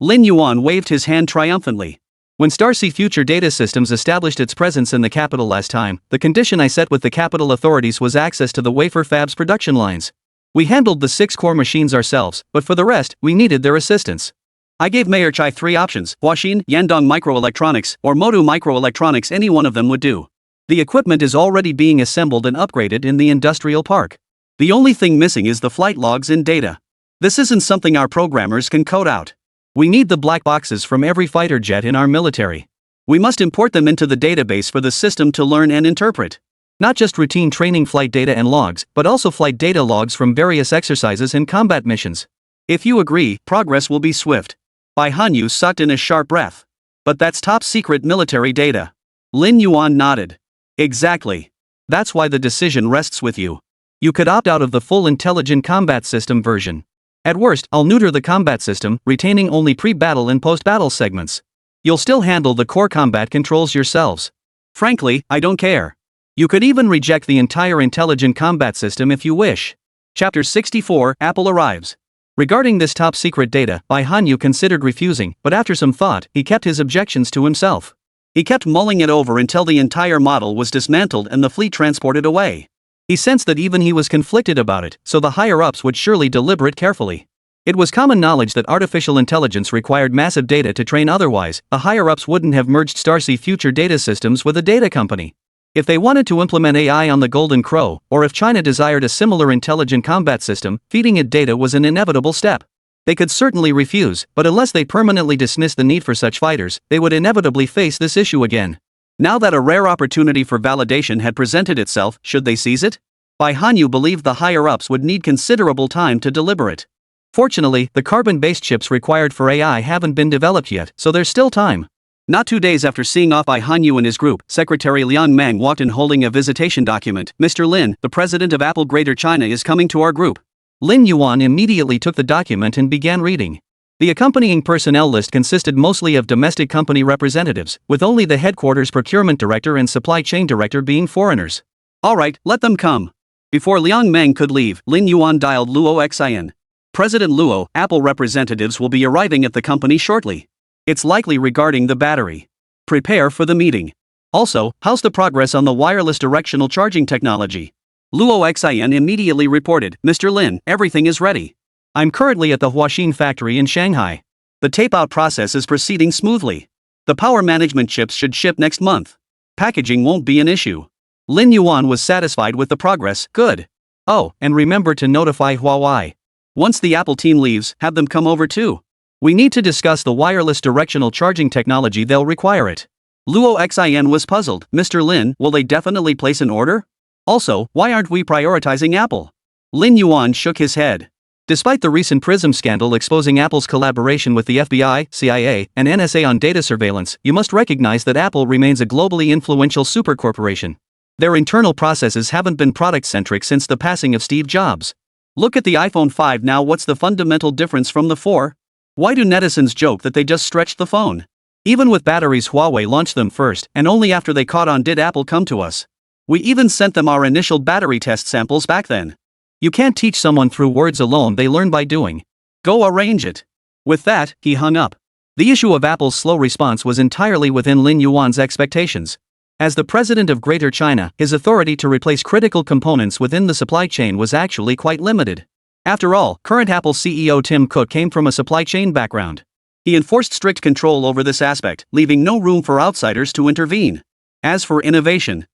Lin Yuan waved his hand triumphantly. When Starsea Future Data Systems established its presence in the capital last time, the condition I set with the capital authorities was access to the wafer fab's production lines. We handled the 6 core machines ourselves, but for the rest, we needed their assistance. I gave Mayor Chai 3 options: Huaxin, Yandong Microelectronics, or Modu Microelectronics. Any one of them would do. The equipment is already being assembled and upgraded in the industrial park. The only thing missing is the flight logs and data. This isn't something our programmers can code out. We need the black boxes from every fighter jet in our military. We must import them into the database for the system to learn and interpret. Not just routine training flight data and logs, but also flight data logs from various exercises and combat missions. If you agree, progress will be swift. Bai Hanyu sucked in a sharp breath. But that's top secret military data. Lin Yuan nodded. Exactly. That's why the decision rests with you. You could opt out of the full intelligent combat system version. At worst, I'll neuter the combat system, retaining only pre-battle and post-battle segments. You'll still handle the core combat controls yourselves. Frankly, I don't care. You could even reject the entire intelligent combat system if you wish. Chapter 64, Apple arrives. Regarding this top-secret data, Bai Hanyu considered refusing, but after some thought, he kept his objections to himself. He kept mulling it over until the entire model was dismantled and the fleet transported away. He sensed that even he was conflicted about it, so the higher-ups would surely deliberate carefully. It was common knowledge that artificial intelligence required massive data to train, otherwise, the higher-ups wouldn't have merged Starsea Future Data Systems with a data company. If they wanted to implement AI on the Golden Crow, or if China desired a similar intelligent combat system, feeding it data was an inevitable step. They could certainly refuse, but unless they permanently dismissed the need for such fighters, they would inevitably face this issue again. Now that a rare opportunity for validation had presented itself, should they seize it? Bai Hanyu believed the higher-ups would need considerable time to deliberate. Fortunately, the carbon-based chips required for AI haven't been developed yet, so there's still time. Not 2 days after seeing off Bai Hanyu and his group, Secretary Liang Meng walked in holding a visitation document. Mr. Lin, the president of Apple Greater China, is coming to our group. Lin Yuan immediately took the document and began reading. The accompanying personnel list consisted mostly of domestic company representatives, with only the headquarters procurement director and supply chain director being foreigners. Alright, let them come. Before Liang Meng could leave, Lin Yuan dialed Luo Xin. President Luo, Apple representatives will be arriving at the company shortly. It's likely regarding the battery. Prepare for the meeting. Also, how's the progress on the wireless directional charging technology? Luo Xin immediately reported, "Mr. Lin, everything is ready. I'm currently at the Huaxin factory in Shanghai. The tape-out process is proceeding smoothly. The power management chips should ship next month. Packaging won't be an issue." Lin Yuan was satisfied with the progress. "Good. Oh, and remember to notify Huawei. Once the Apple team leaves, have them come over too. We need to discuss the wireless directional charging technology. They'll require it." Luo Xin was puzzled. "Mr. Lin, will they definitely place an order? Also, why aren't we prioritizing Apple?" Lin Yuan shook his head. Despite the recent PRISM scandal exposing Apple's collaboration with the FBI, CIA, and NSA on data surveillance, you must recognize that Apple remains a globally influential supercorporation. Their internal processes haven't been product-centric since the passing of Steve Jobs. Look at the iPhone 5 now. What's the fundamental difference from the 4? Why do netizens joke that they just stretched the phone? Even with batteries, Huawei launched them first, and only after they caught on did Apple come to us. We even sent them our initial battery test samples back then. You can't teach someone through words alone, they learn by doing. Go arrange it." With that, he hung up. The issue of Apple's slow response was entirely within Lin Yuan's expectations. As the president of Greater China, his authority to replace critical components within the supply chain was actually quite limited. After all, current Apple CEO Tim Cook came from a supply chain background. He enforced strict control over this aspect, leaving no room for outsiders to intervene. As for innovation,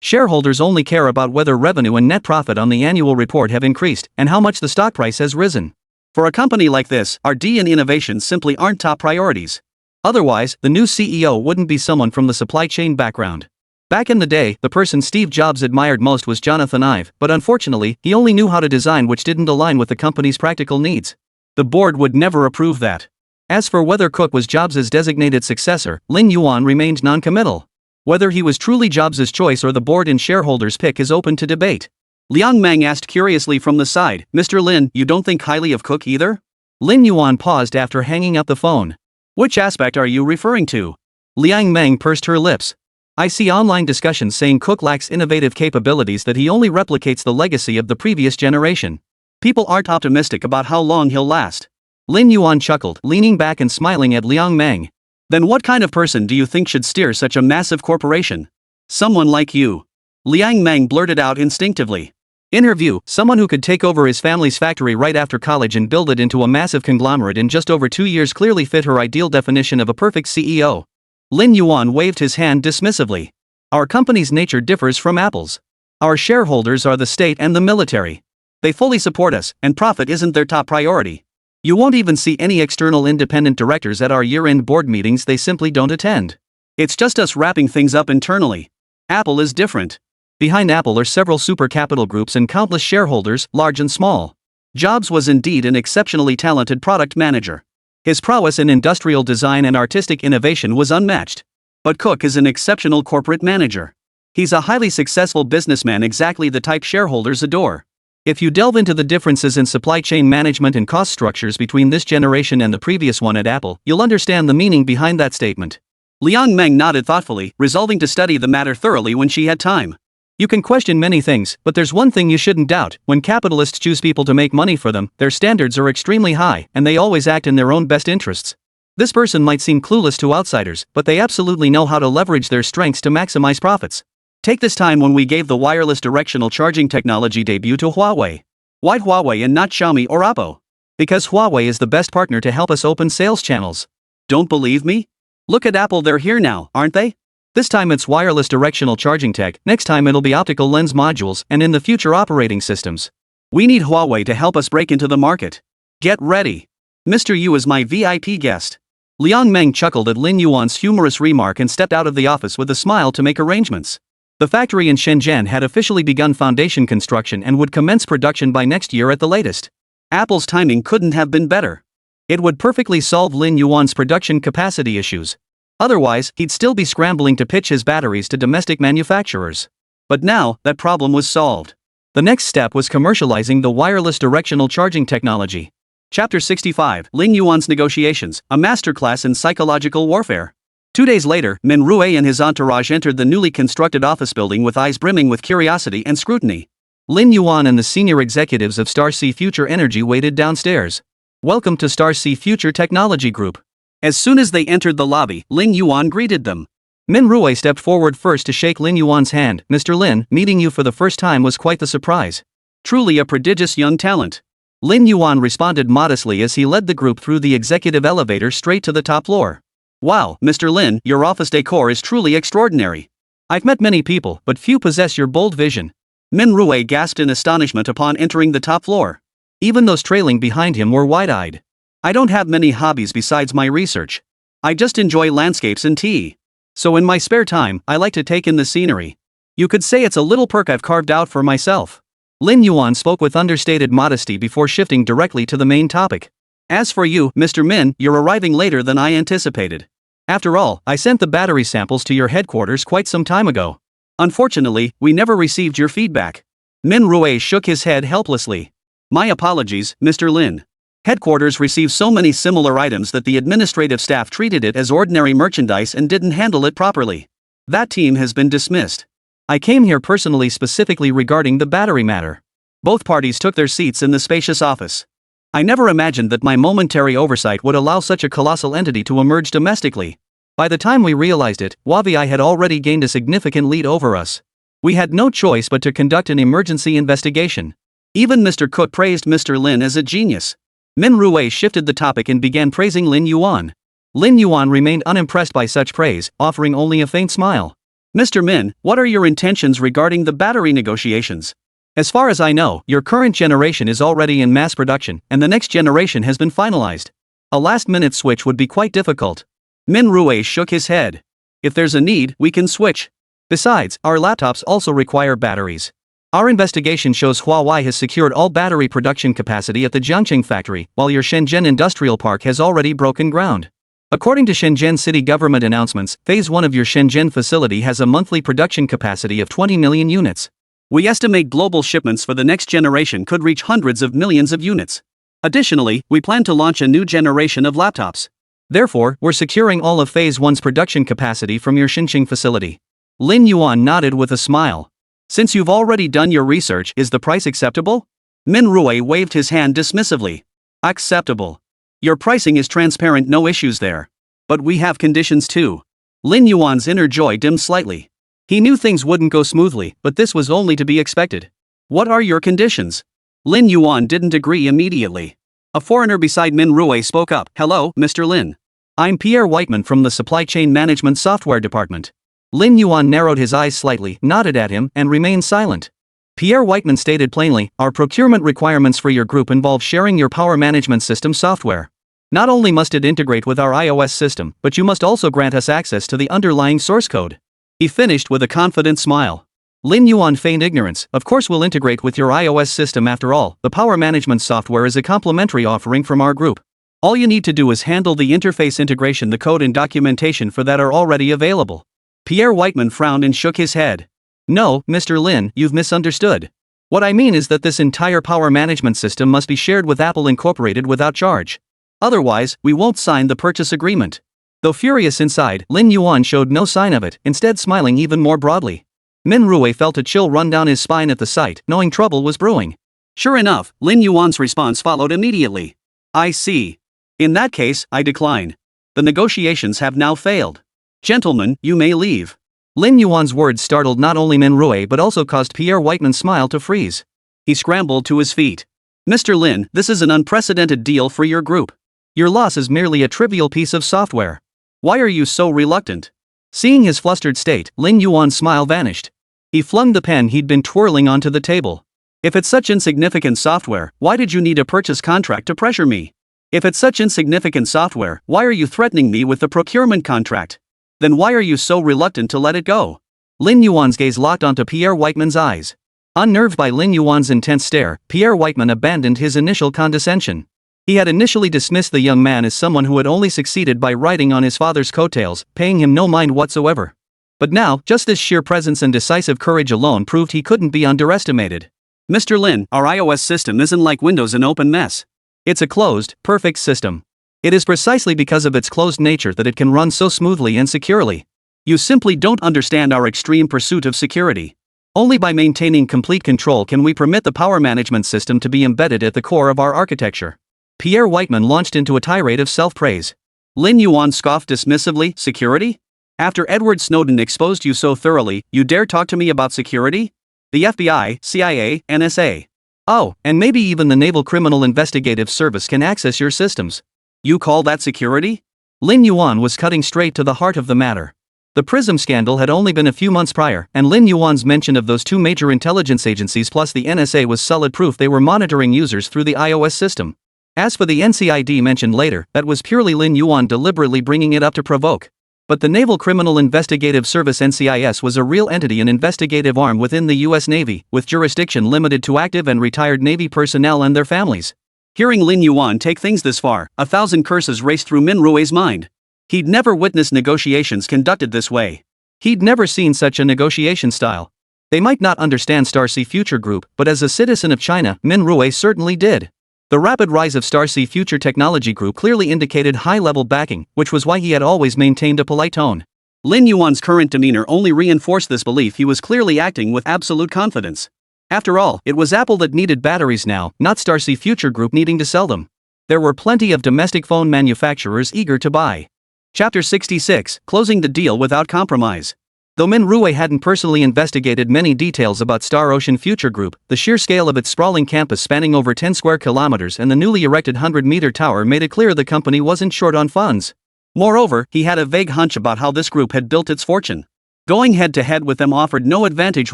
shareholders only care about whether revenue and net profit on the annual report have increased and how much the stock price has risen. For a company like this, R&D and innovation simply aren't top priorities. Otherwise, the new CEO wouldn't be someone from the supply chain background. Back in the day, the person Steve Jobs admired most was Jonathan Ive, but unfortunately, he only knew how to design which didn't align with the company's practical needs. The board would never approve that. As for whether Cook was Jobs' designated successor, Lin Yuan remained non-committal. Whether he was truly Jobs' choice or the board and shareholders' pick is open to debate. Liang Meng asked curiously from the side, "Mr. Lin, you don't think highly of Cook either?" Lin Yuan paused after hanging up the phone. "Which aspect are you referring to?" Liang Meng pursed her lips. "I see online discussions saying Cook lacks innovative capabilities, that he only replicates the legacy of the previous generation. People aren't optimistic about how long he'll last." Lin Yuan chuckled, leaning back and smiling at Liang Meng. "Then what kind of person do you think should steer such a massive corporation?" "Someone like you," Liang Meng blurted out instinctively. In her view, someone who could take over his family's factory right after college and build it into a massive conglomerate in just over 2 years clearly fit her ideal definition of a perfect CEO. Lin Yuan waved his hand dismissively. "Our company's nature differs from Apple's. Our shareholders are the state and the military. They fully support us, and profit isn't their top priority. You won't even see any external independent directors at our year-end board meetings, they simply don't attend. It's just us wrapping things up internally. Apple is different. Behind Apple are several super capital groups and countless shareholders, large and small." Jobs was indeed an exceptionally talented product manager. His prowess in industrial design and artistic innovation was unmatched. But Cook is an exceptional corporate manager. He's a highly successful businessman, exactly the type shareholders adore. If you delve into the differences in supply chain management and cost structures between this generation and the previous one at Apple, you'll understand the meaning behind that statement. Liang Meng nodded thoughtfully, resolving to study the matter thoroughly when she had time. You can question many things, but there's one thing you shouldn't doubt: when capitalists choose people to make money for them, their standards are extremely high, and they always act in their own best interests. This person might seem clueless to outsiders, but they absolutely know how to leverage their strengths to maximize profits. Take this time when we gave the wireless directional charging technology debut to Huawei. Why Huawei and not Xiaomi or Oppo? Because Huawei is the best partner to help us open sales channels. Don't believe me? Look at Apple, they're here now, aren't they? This time it's wireless directional charging tech, next time it'll be optical lens modules, and in the future operating systems. We need Huawei to help us break into the market. Get ready. Mr. Yu is my VIP guest." Liang Meng chuckled at Lin Yuan's humorous remark and stepped out of the office with a smile to make arrangements. The factory in Shenzhen had officially begun foundation construction and would commence production by next year at the latest. Apple's timing couldn't have been better. It would perfectly solve Lin Yuan's production capacity issues. Otherwise, he'd still be scrambling to pitch his batteries to domestic manufacturers. But now, that problem was solved. The next step was commercializing the wireless directional charging technology. Chapter 65, Lin Yuan's Negotiations, a masterclass in psychological warfare. 2 days later, Min Rui and his entourage entered the newly constructed office building with eyes brimming with curiosity and scrutiny. Lin Yuan and the senior executives of Star Sea Future Energy waited downstairs. "Welcome to Star Sea Future Technology Group." As soon as they entered the lobby, Lin Yuan greeted them. Min Rui stepped forward first to shake Lin Yuan's hand. Mr. Lin, meeting you for the first time was quite the surprise. Truly a prodigious young talent. Lin Yuan responded modestly as he led the group through the executive elevator straight to the top floor. Wow, Mr. Lin, your office decor is truly extraordinary. I've met many people, but few possess your bold vision. Min Rui gasped in astonishment upon entering the top floor. Even those trailing behind him were wide-eyed. I don't have many hobbies besides my research. I just enjoy landscapes and tea. So in my spare time, I like to take in the scenery. You could say it's a little perk I've carved out for myself. Lin Yuan spoke with understated modesty before shifting directly to the main topic. As for you, Mr. Min, you're arriving later than I anticipated. After all, I sent the battery samples to your headquarters quite some time ago. Unfortunately, we never received your feedback. Min Rui shook his head helplessly. My apologies, Mr. Lin. Headquarters received so many similar items that the administrative staff treated it as ordinary merchandise and didn't handle it properly. That team has been dismissed. I came here personally specifically regarding the battery matter. Both parties took their seats in the spacious office. I never imagined that my momentary oversight would allow such a colossal entity to emerge domestically. By the time we realized it, Wavi had already gained a significant lead over us. We had no choice but to conduct an emergency investigation. Even Mr. Cook praised Mr. Lin as a genius. Min Rui shifted the topic and began praising Lin Yuan. Lin Yuan remained unimpressed by such praise, offering only a faint smile. Mr. Min, what are your intentions regarding the battery negotiations? As far as I know, your current generation is already in mass production, and the next generation has been finalized. A last-minute switch would be quite difficult. Min Rui shook his head. If there's a need, we can switch. Besides, our laptops also require batteries. Our investigation shows Huawei has secured all battery production capacity at the Jiangqing factory, while your Shenzhen Industrial Park has already broken ground. According to Shenzhen city government announcements, Phase 1 of your Shenzhen facility has a monthly production capacity of 20 million units. We estimate global shipments for the next generation could reach hundreds of millions of units. Additionally, we plan to launch a new generation of laptops. Therefore, we're securing all of Phase 1's production capacity from your Xinjiang facility. Lin Yuan nodded with a smile. Since you've already done your research, is the price acceptable? Min Rui waved his hand dismissively. Acceptable. Your pricing is transparent, no issues there. But we have conditions too. Lin Yuan's inner joy dimmed slightly. He knew things wouldn't go smoothly, but this was only to be expected. What are your conditions? Lin Yuan didn't agree immediately. A foreigner beside Min Rui spoke up. Hello, Mr. Lin. I'm Pierre Whiteman from the Supply Chain Management Software Department. Lin Yuan narrowed his eyes slightly, nodded at him, and remained silent. Pierre Whiteman stated plainly, our procurement requirements for your group involve sharing your power management system software. Not only must it integrate with our iOS system, but you must also grant us access to the underlying source code. He finished with a confident smile. Lin Yuan feigned ignorance. Of course we'll integrate with your iOS system. After all, the power management software is a complimentary offering from our group. All you need to do is handle the interface integration. The code and documentation for that are already available. Pierre Whiteman frowned and shook his head. No, Mr. Lin, you've misunderstood. What I mean is that this entire power management system must be shared with Apple Incorporated without charge. Otherwise, we won't sign the purchase agreement. Though furious inside, Lin Yuan showed no sign of it, instead smiling even more broadly. Min Rui felt a chill run down his spine at the sight, knowing trouble was brewing. Sure enough, Lin Yuan's response followed immediately. I see. In that case, I decline. The negotiations have now failed. Gentlemen, you may leave. Lin Yuan's words startled not only Min Rui but also caused Pierre Whiteman's smile to freeze. He scrambled to his feet. Mr. Lin, this is an unprecedented deal for your group. Your loss is merely a trivial piece of software. Why are you so reluctant? Seeing his flustered state, Lin Yuan's smile vanished. He flung the pen he'd been twirling onto the table. If it's such insignificant software, why did you need a purchase contract to pressure me? If it's such insignificant software, why are you threatening me with the procurement contract? Then why are you so reluctant to let it go? Lin Yuan's gaze locked onto Pierre Whiteman's eyes. Unnerved by Lin Yuan's intense stare, Pierre Whiteman abandoned his initial condescension. He had initially dismissed the young man as someone who had only succeeded by riding on his father's coattails, paying him no mind whatsoever. But now, just his sheer presence and decisive courage alone proved he couldn't be underestimated. Mr. Lin, our iOS system isn't like Windows, an open mess. It's a closed, perfect system. It is precisely because of its closed nature that it can run so smoothly and securely. You simply don't understand our extreme pursuit of security. Only by maintaining complete control can we permit the power management system to be embedded at the core of our architecture. Pierre Whiteman launched into a tirade of self-praise. Lin Yuan scoffed dismissively. Security? After Edward Snowden exposed you so thoroughly, you dare talk to me about security? The FBI, CIA, NSA. Oh, and maybe even the Naval Criminal Investigative Service can access your systems. You call that security? Lin Yuan was cutting straight to the heart of the matter. The PRISM scandal had only been a few months prior, and Lin Yuan's mention of those two major intelligence agencies plus the NSA was solid proof they were monitoring users through the iOS system. As for the NCID mentioned later, that was purely Lin Yuan deliberately bringing it up to provoke. But the Naval Criminal Investigative Service NCIS was a real entity, an investigative arm within the US Navy, with jurisdiction limited to active and retired Navy personnel and their families. Hearing Lin Yuan take things this far, 1,000 curses raced through Min Rui's mind. He'd never witnessed negotiations conducted this way. He'd never seen such a negotiation style. They might not understand Starsea Future Group, but as a citizen of China, Min Rui certainly did. The rapid rise of Starsea Future Technology Group clearly indicated high-level backing, which was why he had always maintained a polite tone. Lin Yuan's current demeanor only reinforced this belief. He was clearly acting with absolute confidence. After all, it was Apple that needed batteries now, not Starsea Future Group needing to sell them. There were plenty of domestic phone manufacturers eager to buy. Chapter 66, Closing the Deal Without Compromise. Though Min Rui hadn't personally investigated many details about Star Ocean Future Group, the sheer scale of its sprawling campus spanning over 10 square kilometers and the newly erected 100-meter tower made it clear the company wasn't short on funds. Moreover, he had a vague hunch about how this group had built its fortune. Going head-to-head with them offered no advantage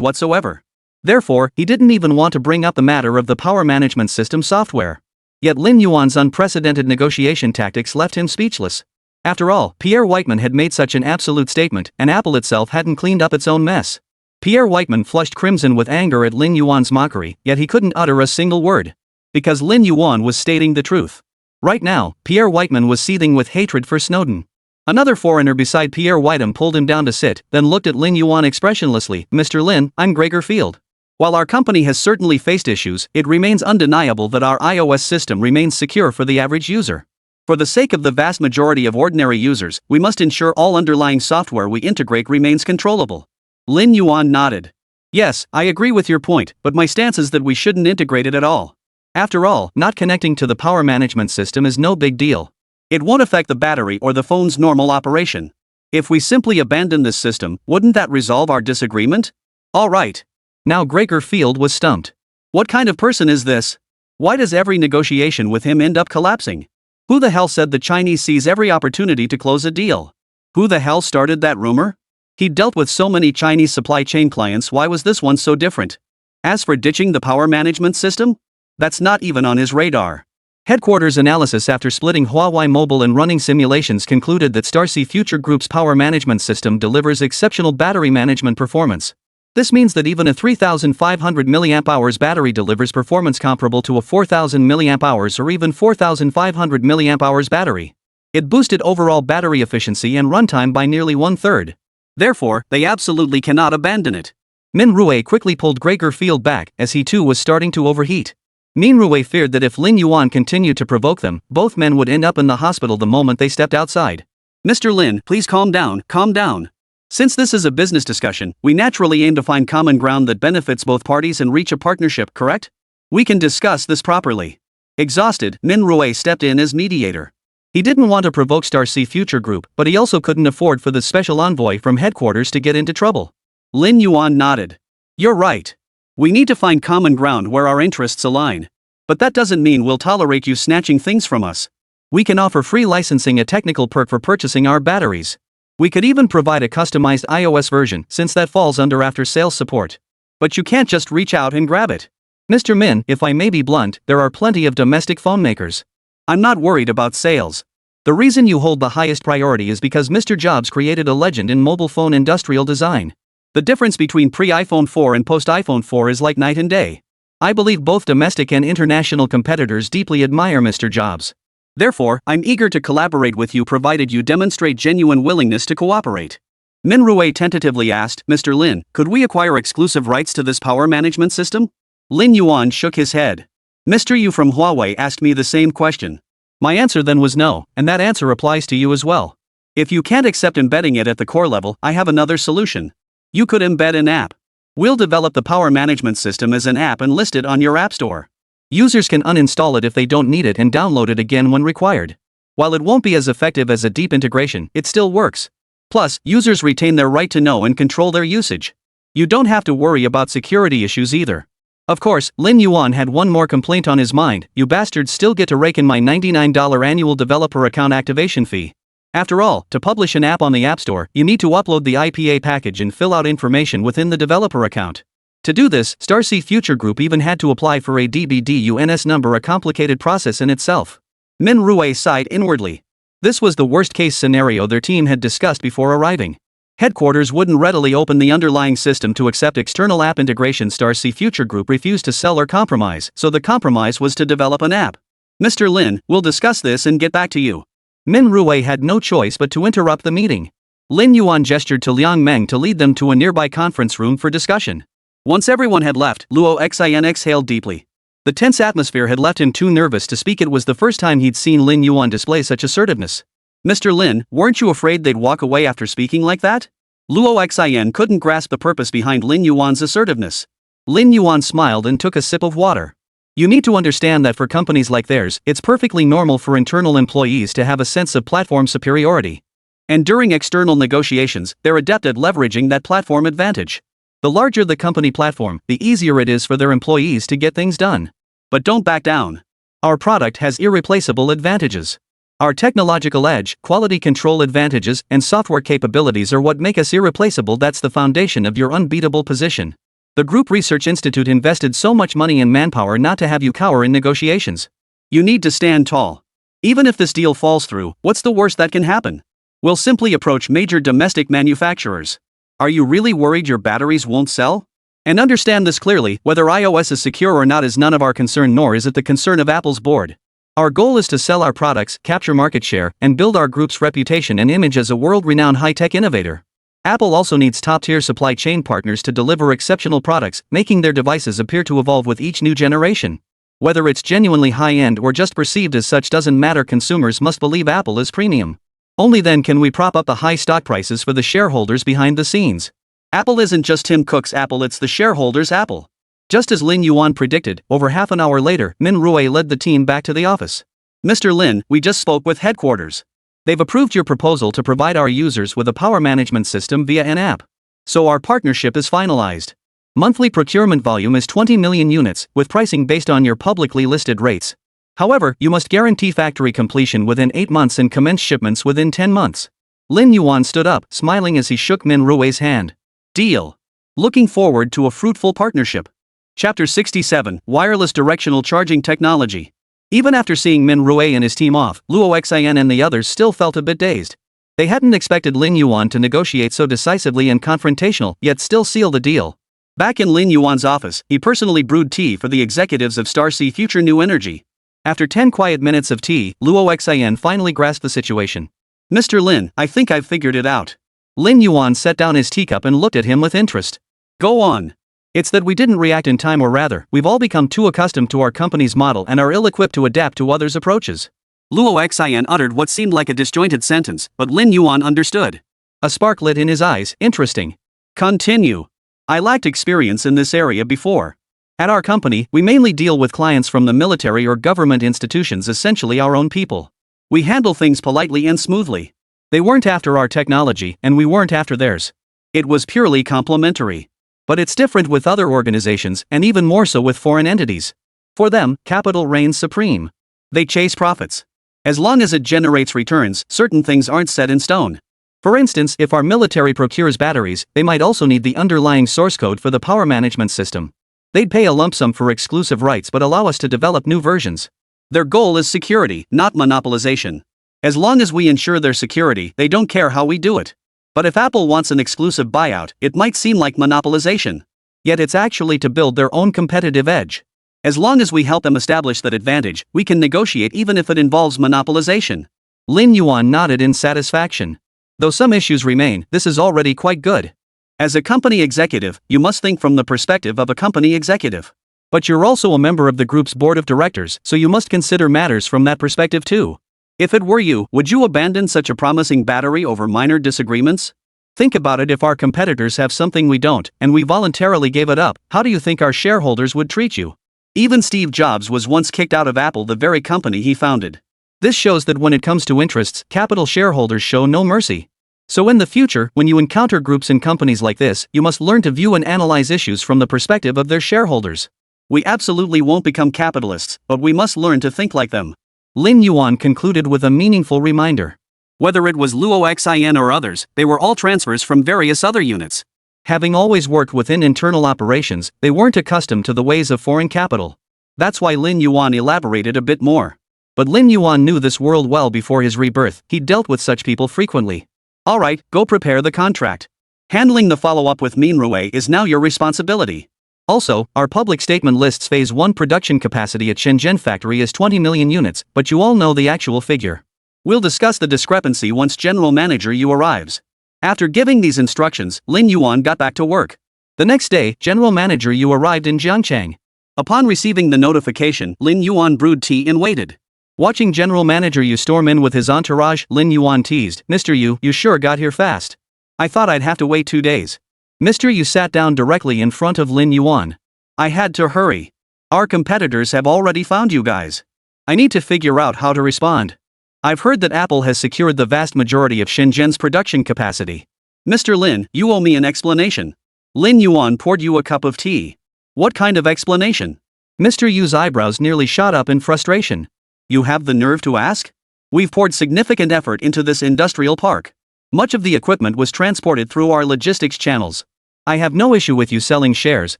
whatsoever. Therefore, he didn't even want to bring up the matter of the power management system software. Yet Lin Yuan's unprecedented negotiation tactics left him speechless. After all, Pierre Whiteman had made such an absolute statement, and Apple itself hadn't cleaned up its own mess. Pierre Whiteman flushed crimson with anger at Lin Yuan's mockery, yet he couldn't utter a single word. Because Lin Yuan was stating the truth. Right now, Pierre Whiteman was seething with hatred for Snowden. Another foreigner beside Pierre Whiteman pulled him down to sit, then looked at Lin Yuan expressionlessly. Mr. Lin, I'm Gregor Field. While our company has certainly faced issues, it remains undeniable that our iOS system remains secure for the average user. For the sake of the vast majority of ordinary users, we must ensure all underlying software we integrate remains controllable. Lin Yuan nodded. Yes, I agree with your point, but my stance is that we shouldn't integrate it at all. After all, not connecting to the power management system is no big deal. It won't affect the battery or the phone's normal operation. If we simply abandon this system, wouldn't that resolve our disagreement? All right. Now Gregor Field was stumped. What kind of person is this? Why does every negotiation with him end up collapsing? Who the hell said the Chinese seize every opportunity to close a deal? Who the hell started that rumor? He'd dealt with so many Chinese supply chain clients, why was this one so different? As for ditching the power management system? That's not even on his radar. Headquarters analysis after splitting Huawei Mobile and running simulations concluded that Starsea Future Group's power management system delivers exceptional battery management performance. This means that even a 3,500 mAh battery delivers performance comparable to a 4,000 mAh or even 4,500 mAh battery. It boosted overall battery efficiency and runtime by nearly one-third. Therefore, they absolutely cannot abandon it. Min Rui quickly pulled Gregor Field back, as he too was starting to overheat. Min Rui feared that if Lin Yuan continued to provoke them, both men would end up in the hospital the moment they stepped outside. Mr. Lin, please calm down, calm down. Since this is a business discussion, we naturally aim to find common ground that benefits both parties and reach a partnership, correct? We can discuss this properly. Exhausted, Min Rui stepped in as mediator. He didn't want to provoke Starsea Future Group, but he also couldn't afford for the special envoy from headquarters to get into trouble. Lin Yuan nodded. You're right. We need to find common ground where our interests align. But that doesn't mean we'll tolerate you snatching things from us. We can offer free licensing, a technical perk for purchasing our batteries. We could even provide a customized iOS version, since that falls under after-sales support. But you can't just reach out and grab it. Mr. Min, if I may be blunt, there are plenty of domestic phone makers. I'm not worried about sales. The reason you hold the highest priority is because Mr. Jobs created a legend in mobile phone industrial design. The difference between pre-iPhone 4 and post-iPhone 4 is like night and day. I believe both domestic and international competitors deeply admire Mr. Jobs. Therefore, I'm eager to collaborate with you provided you demonstrate genuine willingness to cooperate. Min Rui tentatively asked, Mr. Lin, could we acquire exclusive rights to this power management system? Lin Yuan shook his head. Mr. Yu from Huawei asked me the same question. My answer then was no, and that answer applies to you as well. If you can't accept embedding it at the core level, I have another solution. You could embed an app. We'll develop the power management system as an app and list it on your app store. Users can uninstall it if they don't need it and download it again when required. While it won't be as effective as a deep integration, it still works. Plus, users retain their right to know and control their usage. You don't have to worry about security issues either. Of course, Lin Yuan had one more complaint on his mind: you bastards still get to rake in my $99 annual developer account activation fee. After all, to publish an app on the App Store, you need to upload the IPA package and fill out information within the developer account. To do this, Starcy Future Group even had to apply for a DBDUNS number, a complicated process in itself. Min Rui sighed inwardly. This was the worst-case scenario their team had discussed before arriving. Headquarters wouldn't readily open the underlying system to accept external app integration. Starcy Future Group refused to sell or compromise, so the compromise was to develop an app. Mr. Lin, we'll discuss this and get back to you. Min Rui had no choice but to interrupt the meeting. Lin Yuan gestured to Liang Meng to lead them to a nearby conference room for discussion. Once everyone had left, Luo Xin exhaled deeply. The tense atmosphere had left him too nervous to speak. It was the first time he'd seen Lin Yuan display such assertiveness. Mr. Lin, weren't you afraid they'd walk away after speaking like that? Luo Xin couldn't grasp the purpose behind Lin Yuan's assertiveness. Lin Yuan smiled and took a sip of water. You need to understand that for companies like theirs, it's perfectly normal for internal employees to have a sense of platform superiority. And during external negotiations, they're adept at leveraging that platform advantage. The larger the company platform, the easier it is for their employees to get things done. But don't back down. Our product has irreplaceable advantages. Our technological edge, quality control advantages, and software capabilities are what make us irreplaceable. That's the foundation of your unbeatable position. The Group Research Institute invested so much money and manpower not to have you cower in negotiations. You need to stand tall. Even if this deal falls through, what's the worst that can happen? We'll simply approach major domestic manufacturers. Are you really worried your batteries won't sell? And understand this clearly: whether iOS is secure or not is none of our concern, nor is it the concern of Apple's board. Our goal is to sell our products, capture market share, and build our group's reputation and image as a world-renowned high-tech innovator. Apple also needs top-tier supply chain partners to deliver exceptional products, making their devices appear to evolve with each new generation. Whether it's genuinely high-end or just perceived as such doesn't matter. Consumers must believe Apple is premium. Only then can we prop up the high stock prices for the shareholders behind the scenes. Apple isn't just Tim Cook's Apple, it's the shareholders' Apple. Just as Lin Yuan predicted, over half an hour later, Min Rui led the team back to the office. Mr. Lin, we just spoke with headquarters. They've approved your proposal to provide our users with a power management system via an app. So our partnership is finalized. Monthly procurement volume is 20 million units, with pricing based on your publicly listed rates. However, you must guarantee factory completion within 8 months and commence shipments within 10 months. Lin Yuan stood up, smiling as he shook Min Rui's hand. Deal. Looking forward to a fruitful partnership. Chapter 67, Wireless Directional Charging Technology. Even after seeing Min Rui and his team off, Luo Xin and the others still felt a bit dazed. They hadn't expected Lin Yuan to negotiate so decisively and confrontational, yet still seal the deal. Back in Lin Yuan's office, he personally brewed tea for the executives of Starcy Future New Energy. After 10 quiet minutes of tea, Luo Xin finally grasped the situation. Mr. Lin, I think I've figured it out. Lin Yuan set down his teacup and looked at him with interest. Go on. It's that we didn't react in time, or rather, we've all become too accustomed to our company's model and are ill-equipped to adapt to others' approaches. Luo Xin uttered what seemed like a disjointed sentence, but Lin Yuan understood. A spark lit in his eyes. Interesting. Continue. I lacked experience in this area before. At our company, we mainly deal with clients from the military or government institutions, essentially our own people. We handle things politely and smoothly. They weren't after our technology, and we weren't after theirs. It was purely complementary. But it's different with other organizations, and even more so with foreign entities. For them, capital reigns supreme. They chase profits. As long as it generates returns, certain things aren't set in stone. For instance, if our military procures batteries, they might also need the underlying source code for the power management system. They'd pay a lump sum for exclusive rights but allow us to develop new versions. Their goal is security, not monopolization. As long as we ensure their security, they don't care how we do it. But if Apple wants an exclusive buyout, it might seem like monopolization. Yet it's actually to build their own competitive edge. As long as we help them establish that advantage, we can negotiate even if it involves monopolization. Lin Yuan nodded in satisfaction. Though some issues remain, this is already quite good. As a company executive, you must think from the perspective of a company executive. But you're also a member of the group's board of directors, so you must consider matters from that perspective too. If it were you, would you abandon such a promising battery over minor disagreements? Think about it: if our competitors have something we don't, and we voluntarily gave it up, how do you think our shareholders would treat you? Even Steve Jobs was once kicked out of Apple, the very company he founded. This shows that when it comes to interests, capital shareholders show no mercy. So in the future, when you encounter groups in companies like this, you must learn to view and analyze issues from the perspective of their shareholders. We absolutely won't become capitalists, but we must learn to think like them. Lin Yuan concluded with a meaningful reminder. Whether it was Luoxin or others, they were all transfers from various other units. Having always worked within internal operations, they weren't accustomed to the ways of foreign capital. That's why Lin Yuan elaborated a bit more. But Lin Yuan knew this world well before his rebirth. He'd dealt with such people frequently. Alright, go prepare the contract. Handling the follow-up with manhwa is now your responsibility. Also, our public statement lists Phase 1 production capacity at Shenzhen factory as 20 million units, but you all know the actual figure. We'll discuss the discrepancy once General Manager Yu arrives. After giving these instructions, Lin Yuan got back to work. The next day, General Manager Yu arrived in Jiangchang. Upon receiving the notification, Lin Yuan brewed tea and waited. Watching General Manager Yu storm in with his entourage, Lin Yuan teased, "Mr. Yu, you sure got here fast. I thought I'd have to wait 2 days." Mr. Yu sat down directly in front of Lin Yuan. "I had to hurry. Our competitors have already found you guys. I need to figure out how to respond. I've heard that Apple has secured the vast majority of Shenzhen's production capacity. Mr. Lin, you owe me an explanation." Lin Yuan poured Yu a cup of tea. "What kind of explanation?" Mr. Yu's eyebrows nearly shot up in frustration. "You have the nerve to ask? We've poured significant effort into this industrial park. Much of the equipment was transported through our logistics channels. I have no issue with you selling shares,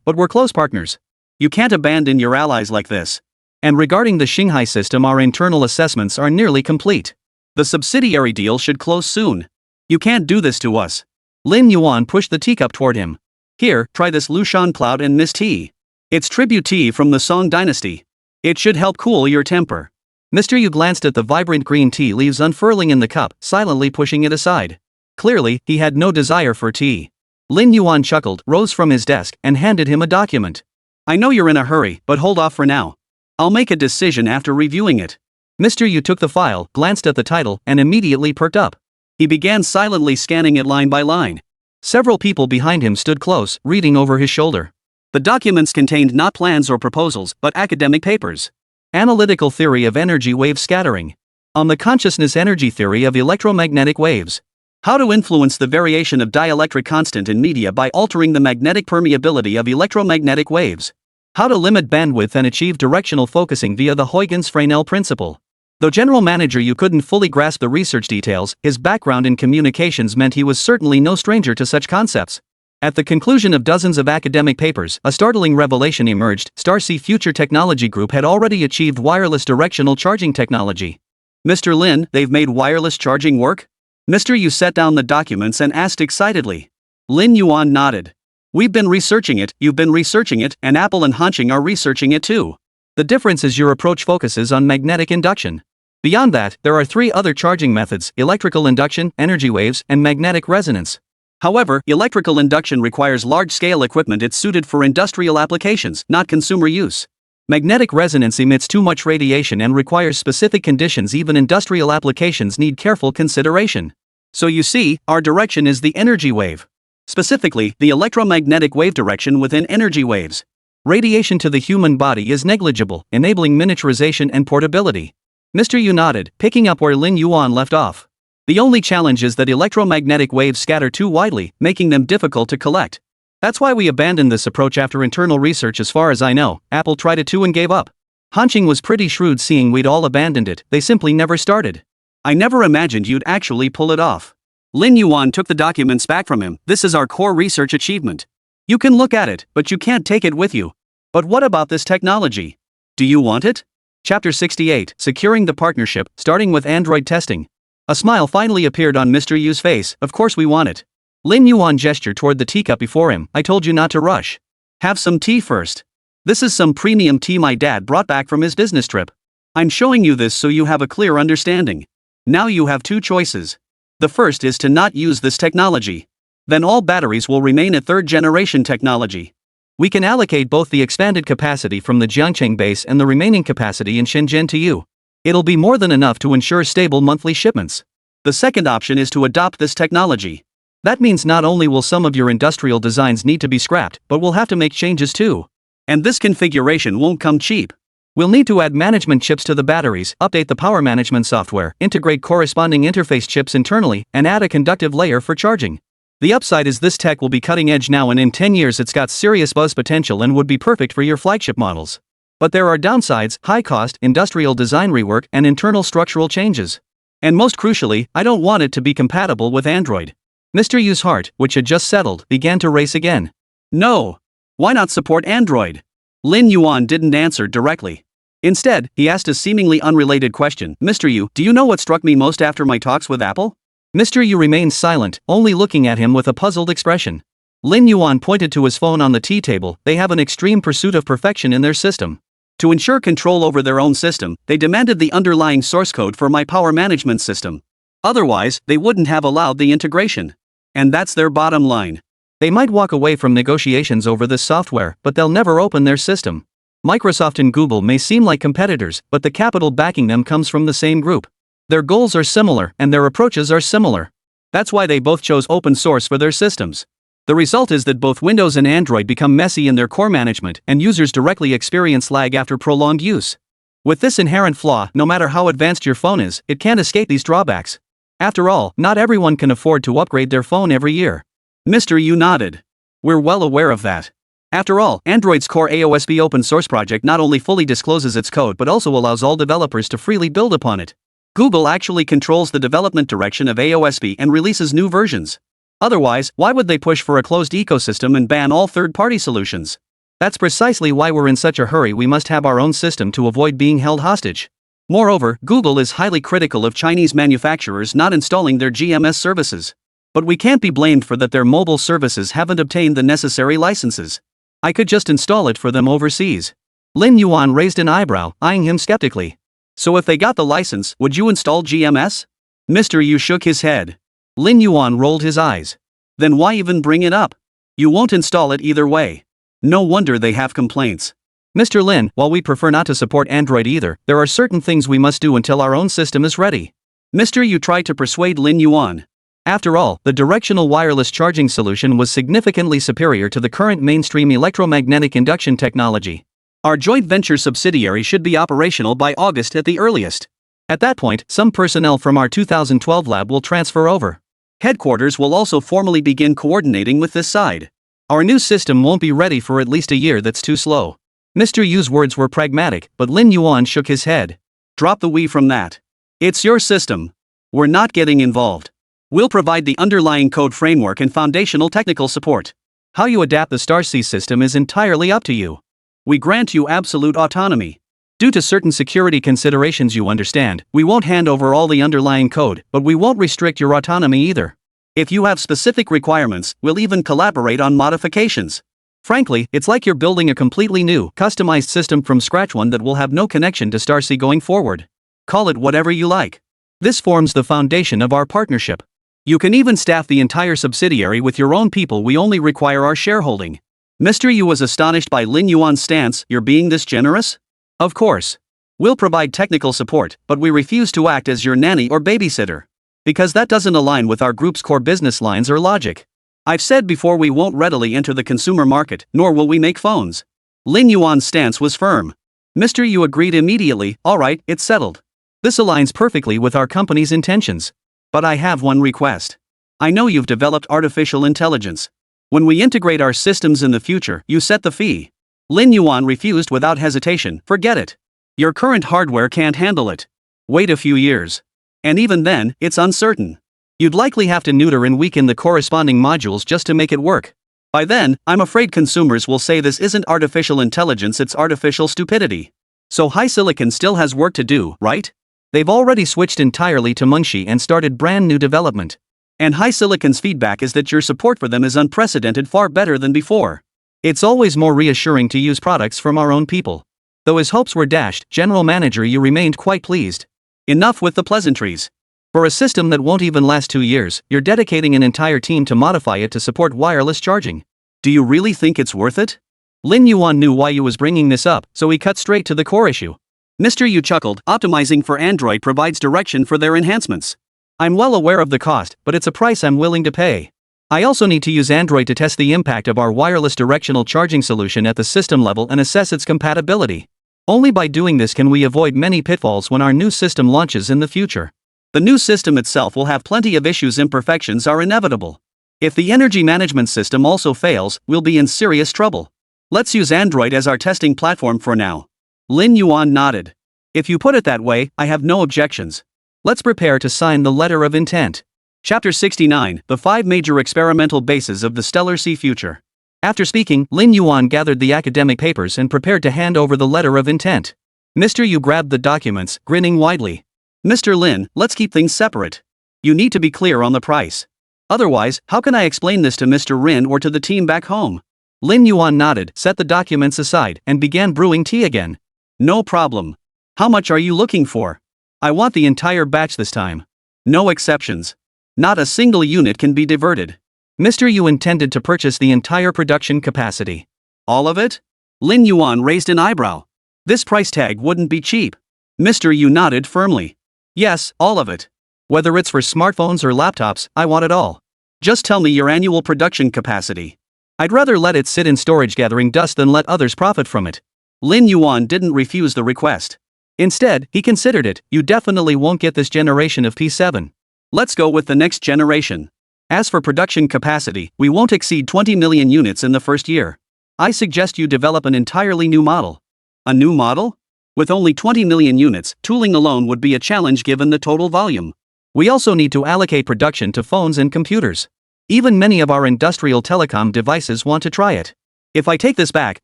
but we're close partners. You can't abandon your allies like this. And regarding the Shanghai system, our internal assessments are nearly complete. The subsidiary deal should close soon. You can't do this to us." Lin Yuan pushed the teacup toward him. "Here, try this Lushan Cloud and Mist tea. It's tribute tea from the Song dynasty. It should help cool your temper." Mr. Yu glanced at the vibrant green tea leaves unfurling in the cup, silently pushing it aside. Clearly, he had no desire for tea. Lin Yuan chuckled, rose from his desk, and handed him a document. "I know you're in a hurry, but hold off for now. I'll make a decision after reviewing it." Mr. Yu took the file, glanced at the title, and immediately perked up. He began silently scanning it line by line. Several people behind him stood close, reading over his shoulder. The documents contained not plans or proposals, but academic papers. Analytical theory of energy wave scattering. On the consciousness energy theory of electromagnetic waves. How to influence the variation of dielectric constant in media by altering the magnetic permeability of electromagnetic waves. How to limit bandwidth and achieve directional focusing via the Huygens-Fresnel principle. Though General Manager Yu couldn't fully grasp the research details, his background in communications meant he was certainly no stranger to such concepts. At the conclusion of dozens of academic papers, a startling revelation emerged. Starcy Future Technology Group had already achieved wireless directional charging technology. "Mr. Lin, they've made wireless charging work?" Mr. Yu set down the documents and asked excitedly. Lin Yuan nodded. "We've been researching it, you've been researching it, and Apple and Hanqing are researching it too. The difference is your approach focuses on magnetic induction. Beyond that, there are 3 other charging methods: electrical induction, energy waves, and magnetic resonance. However, electrical induction requires large-scale equipment. It's suited for industrial applications, not consumer use. Magnetic resonance emits too much radiation and requires specific conditions. Even industrial applications need careful consideration. So you see, our direction is the energy wave. Specifically, the electromagnetic wave direction within energy waves. Radiation to the human body is negligible, enabling miniaturization and portability." Mr. Yu nodded, picking up where Lin Yuan left off. "The only challenge is that electromagnetic waves scatter too widely, making them difficult to collect. That's why we abandoned this approach after internal research. As far as I know, Apple tried it too and gave up. Hanqing was pretty shrewd, seeing we'd all abandoned it. They simply never started. I never imagined you'd actually pull it off." Lin Yuan took the documents back from him. "This is our core research achievement. You can look at it, but you can't take it with you. But what about this technology? Do you want it?" Chapter 68, Securing the Partnership, starting with Android testing. A smile finally appeared on Mr. Yu's face. "Of course we want it." Lin Yuan gestured toward the teacup before him. "I told you not to rush. Have some tea first. This is some premium tea my dad brought back from his business trip. I'm showing you this so you have a clear understanding. Now you have 2 choices. The first is to not use this technology. Then all batteries will remain a 3rd-generation technology. We can allocate both the expanded capacity from the Jiangcheng base and the remaining capacity in Shenzhen to you. It'll be more than enough to ensure stable monthly shipments. The second option is to adopt this technology. That means not only will some of your industrial designs need to be scrapped, but we'll have to make changes too. And this configuration won't come cheap. We'll need to add management chips to the batteries, update the power management software, integrate corresponding interface chips internally, and add a conductive layer for charging. The upside is this tech will be cutting edge now, and in 10 years it's got serious buzz potential and would be perfect for your flagship models. But there are downsides: high cost, industrial design rework, and internal structural changes. And most crucially, I don't want it to be compatible with Android. Mr. Yu's heart, which had just settled, began to race again. No. Why not support Android? Lin Yuan didn't answer directly. Instead, he asked a seemingly unrelated question. Mr. Yu, do you know what struck me most after my talks with Apple? Mr. Yu remained silent, only looking at him with a puzzled expression. Lin Yuan pointed to his phone on the tea table. They have an extreme pursuit of perfection in their system. To ensure control over their own system, they demanded the underlying source code for my power management system. Otherwise, they wouldn't have allowed the integration. And that's their bottom line. They might walk away from negotiations over this software, but they'll never open their system. Microsoft and Google may seem like competitors, but the capital backing them comes from the same group. Their goals are similar, and their approaches are similar. That's why they both chose open source for their systems. The result is that both Windows and Android become messy in their core management, and users directly experience lag after prolonged use. With this inherent flaw, no matter how advanced your phone is, it can't escape these drawbacks. After all, not everyone can afford to upgrade their phone every year. Mr. Yu nodded. We're well aware of that. After all, Android's core AOSP open source project not only fully discloses its code but also allows all developers to freely build upon it. Google actually controls the development direction of AOSP and releases new versions. Otherwise, why would they push for a closed ecosystem and ban all third-party solutions? That's precisely why we're in such a hurry. We must have our own system to avoid being held hostage. Moreover, Google is highly critical of Chinese manufacturers not installing their GMS services. But we can't be blamed for that. Their mobile services haven't obtained the necessary licenses. I could just install it for them overseas. Lin Yuan raised an eyebrow, eyeing him skeptically. So if they got the license, would you install GMS? Mr. Yu shook his head. Lin Yuan rolled his eyes. Then why even bring it up? You won't install it either way. No wonder they have complaints. Mr. Lin, while we prefer not to support Android either, there are certain things we must do until our own system is ready. Mr. Yu tried to persuade Lin Yuan. After all, the directional wireless charging solution was significantly superior to the current mainstream electromagnetic induction technology. Our joint venture subsidiary should be operational by August at the earliest. At that point, some personnel from our 2012 lab will transfer over. Headquarters will also formally begin coordinating with this side. Our new system won't be ready for at least a year. That's too slow. Mr. Yu's words were pragmatic, but Lin Yuan shook his head. Drop the we from that. It's your system. We're not getting involved. We'll provide the underlying code framework and foundational technical support. How you adapt the StarC system is entirely up to you. We grant you absolute autonomy. Due to certain security considerations, you understand, we won't hand over all the underlying code, but we won't restrict your autonomy either. If you have specific requirements, we'll even collaborate on modifications. Frankly, it's like you're building a completely new, customized system from scratch, one that will have no connection to StarC going forward. Call it whatever you like. This forms the foundation of our partnership. You can even staff the entire subsidiary with your own people. We only require our shareholding. Mr. Yu was astonished by Lin Yuan's stance. You're being this generous? Of course. We'll provide technical support, but we refuse to act as your nanny or babysitter. Because that doesn't align with our group's core business lines or logic. I've said before, we won't readily enter the consumer market, nor will we make phones. Lin Yuan's stance was firm. Mr. Yu agreed immediately. All right, it's settled. This aligns perfectly with our company's intentions. But I have one request. I know you've developed artificial intelligence. When we integrate our systems in the future, you set the fee. Lin Yuan refused without hesitation. Forget it. Your current hardware can't handle it. Wait a few years. And even then, it's uncertain. You'd likely have to neuter and weaken the corresponding modules just to make it work. By then, I'm afraid consumers will say this isn't artificial intelligence, it's artificial stupidity. So HiSilicon still has work to do, right? They've already switched entirely to Mengxi and started brand new development. And HiSilicon's feedback is that your support for them is unprecedented, far better than before. It's always more reassuring to use products from our own people. Though his hopes were dashed, General Manager Yu remained quite pleased. Enough with the pleasantries. For a system that won't even last 2 years, you're dedicating an entire team to modify it to support wireless charging. Do you really think it's worth it? Lin Yuan knew why Yu was bringing this up, so he cut straight to the core issue. Mr. Yu chuckled. Optimizing for Android provides direction for their enhancements. I'm well aware of the cost, but it's a price I'm willing to pay. I also need to use Android to test the impact of our wireless directional charging solution at the system level and assess its compatibility. Only by doing this can we avoid many pitfalls when our new system launches in the future. The new system itself will have plenty of issues. Imperfections are inevitable. If the energy management system also fails, we'll be in serious trouble. Let's use Android as our testing platform for now. Lin Yuan nodded. If you put it that way, I have no objections. Let's prepare to sign the letter of intent. Chapter 69, The 5 Major Experimental Bases of the Stellar Sea Future. After speaking, Lin Yuan gathered the academic papers and prepared to hand over the letter of intent. Mr. Yu grabbed the documents, grinning widely. Mr. Lin, let's keep things separate. You need to be clear on the price. Otherwise, how can I explain this to Mr. Rin or to the team back home? Lin Yuan nodded, set the documents aside, and began brewing tea again. No problem. How much are you looking for? I want the entire batch this time. No exceptions. Not a single unit can be diverted. Mr. Yu intended to purchase the entire production capacity. All of it? Lin Yuan raised an eyebrow. This price tag wouldn't be cheap. Mr. Yu nodded firmly. Yes, all of it. Whether it's for smartphones or laptops, I want it all. Just tell me your annual production capacity. I'd rather let it sit in storage gathering dust than let others profit from it. Lin Yuan didn't refuse the request. Instead, he considered it. You definitely won't get this generation of P7. Let's go with the next generation. As for production capacity, we won't exceed 20 million units in the first year. I suggest you develop an entirely new model. A new model? With only 20 million units, tooling alone would be a challenge given the total volume. We also need to allocate production to phones and computers. Even many of our industrial telecom devices want to try it. If I take this back,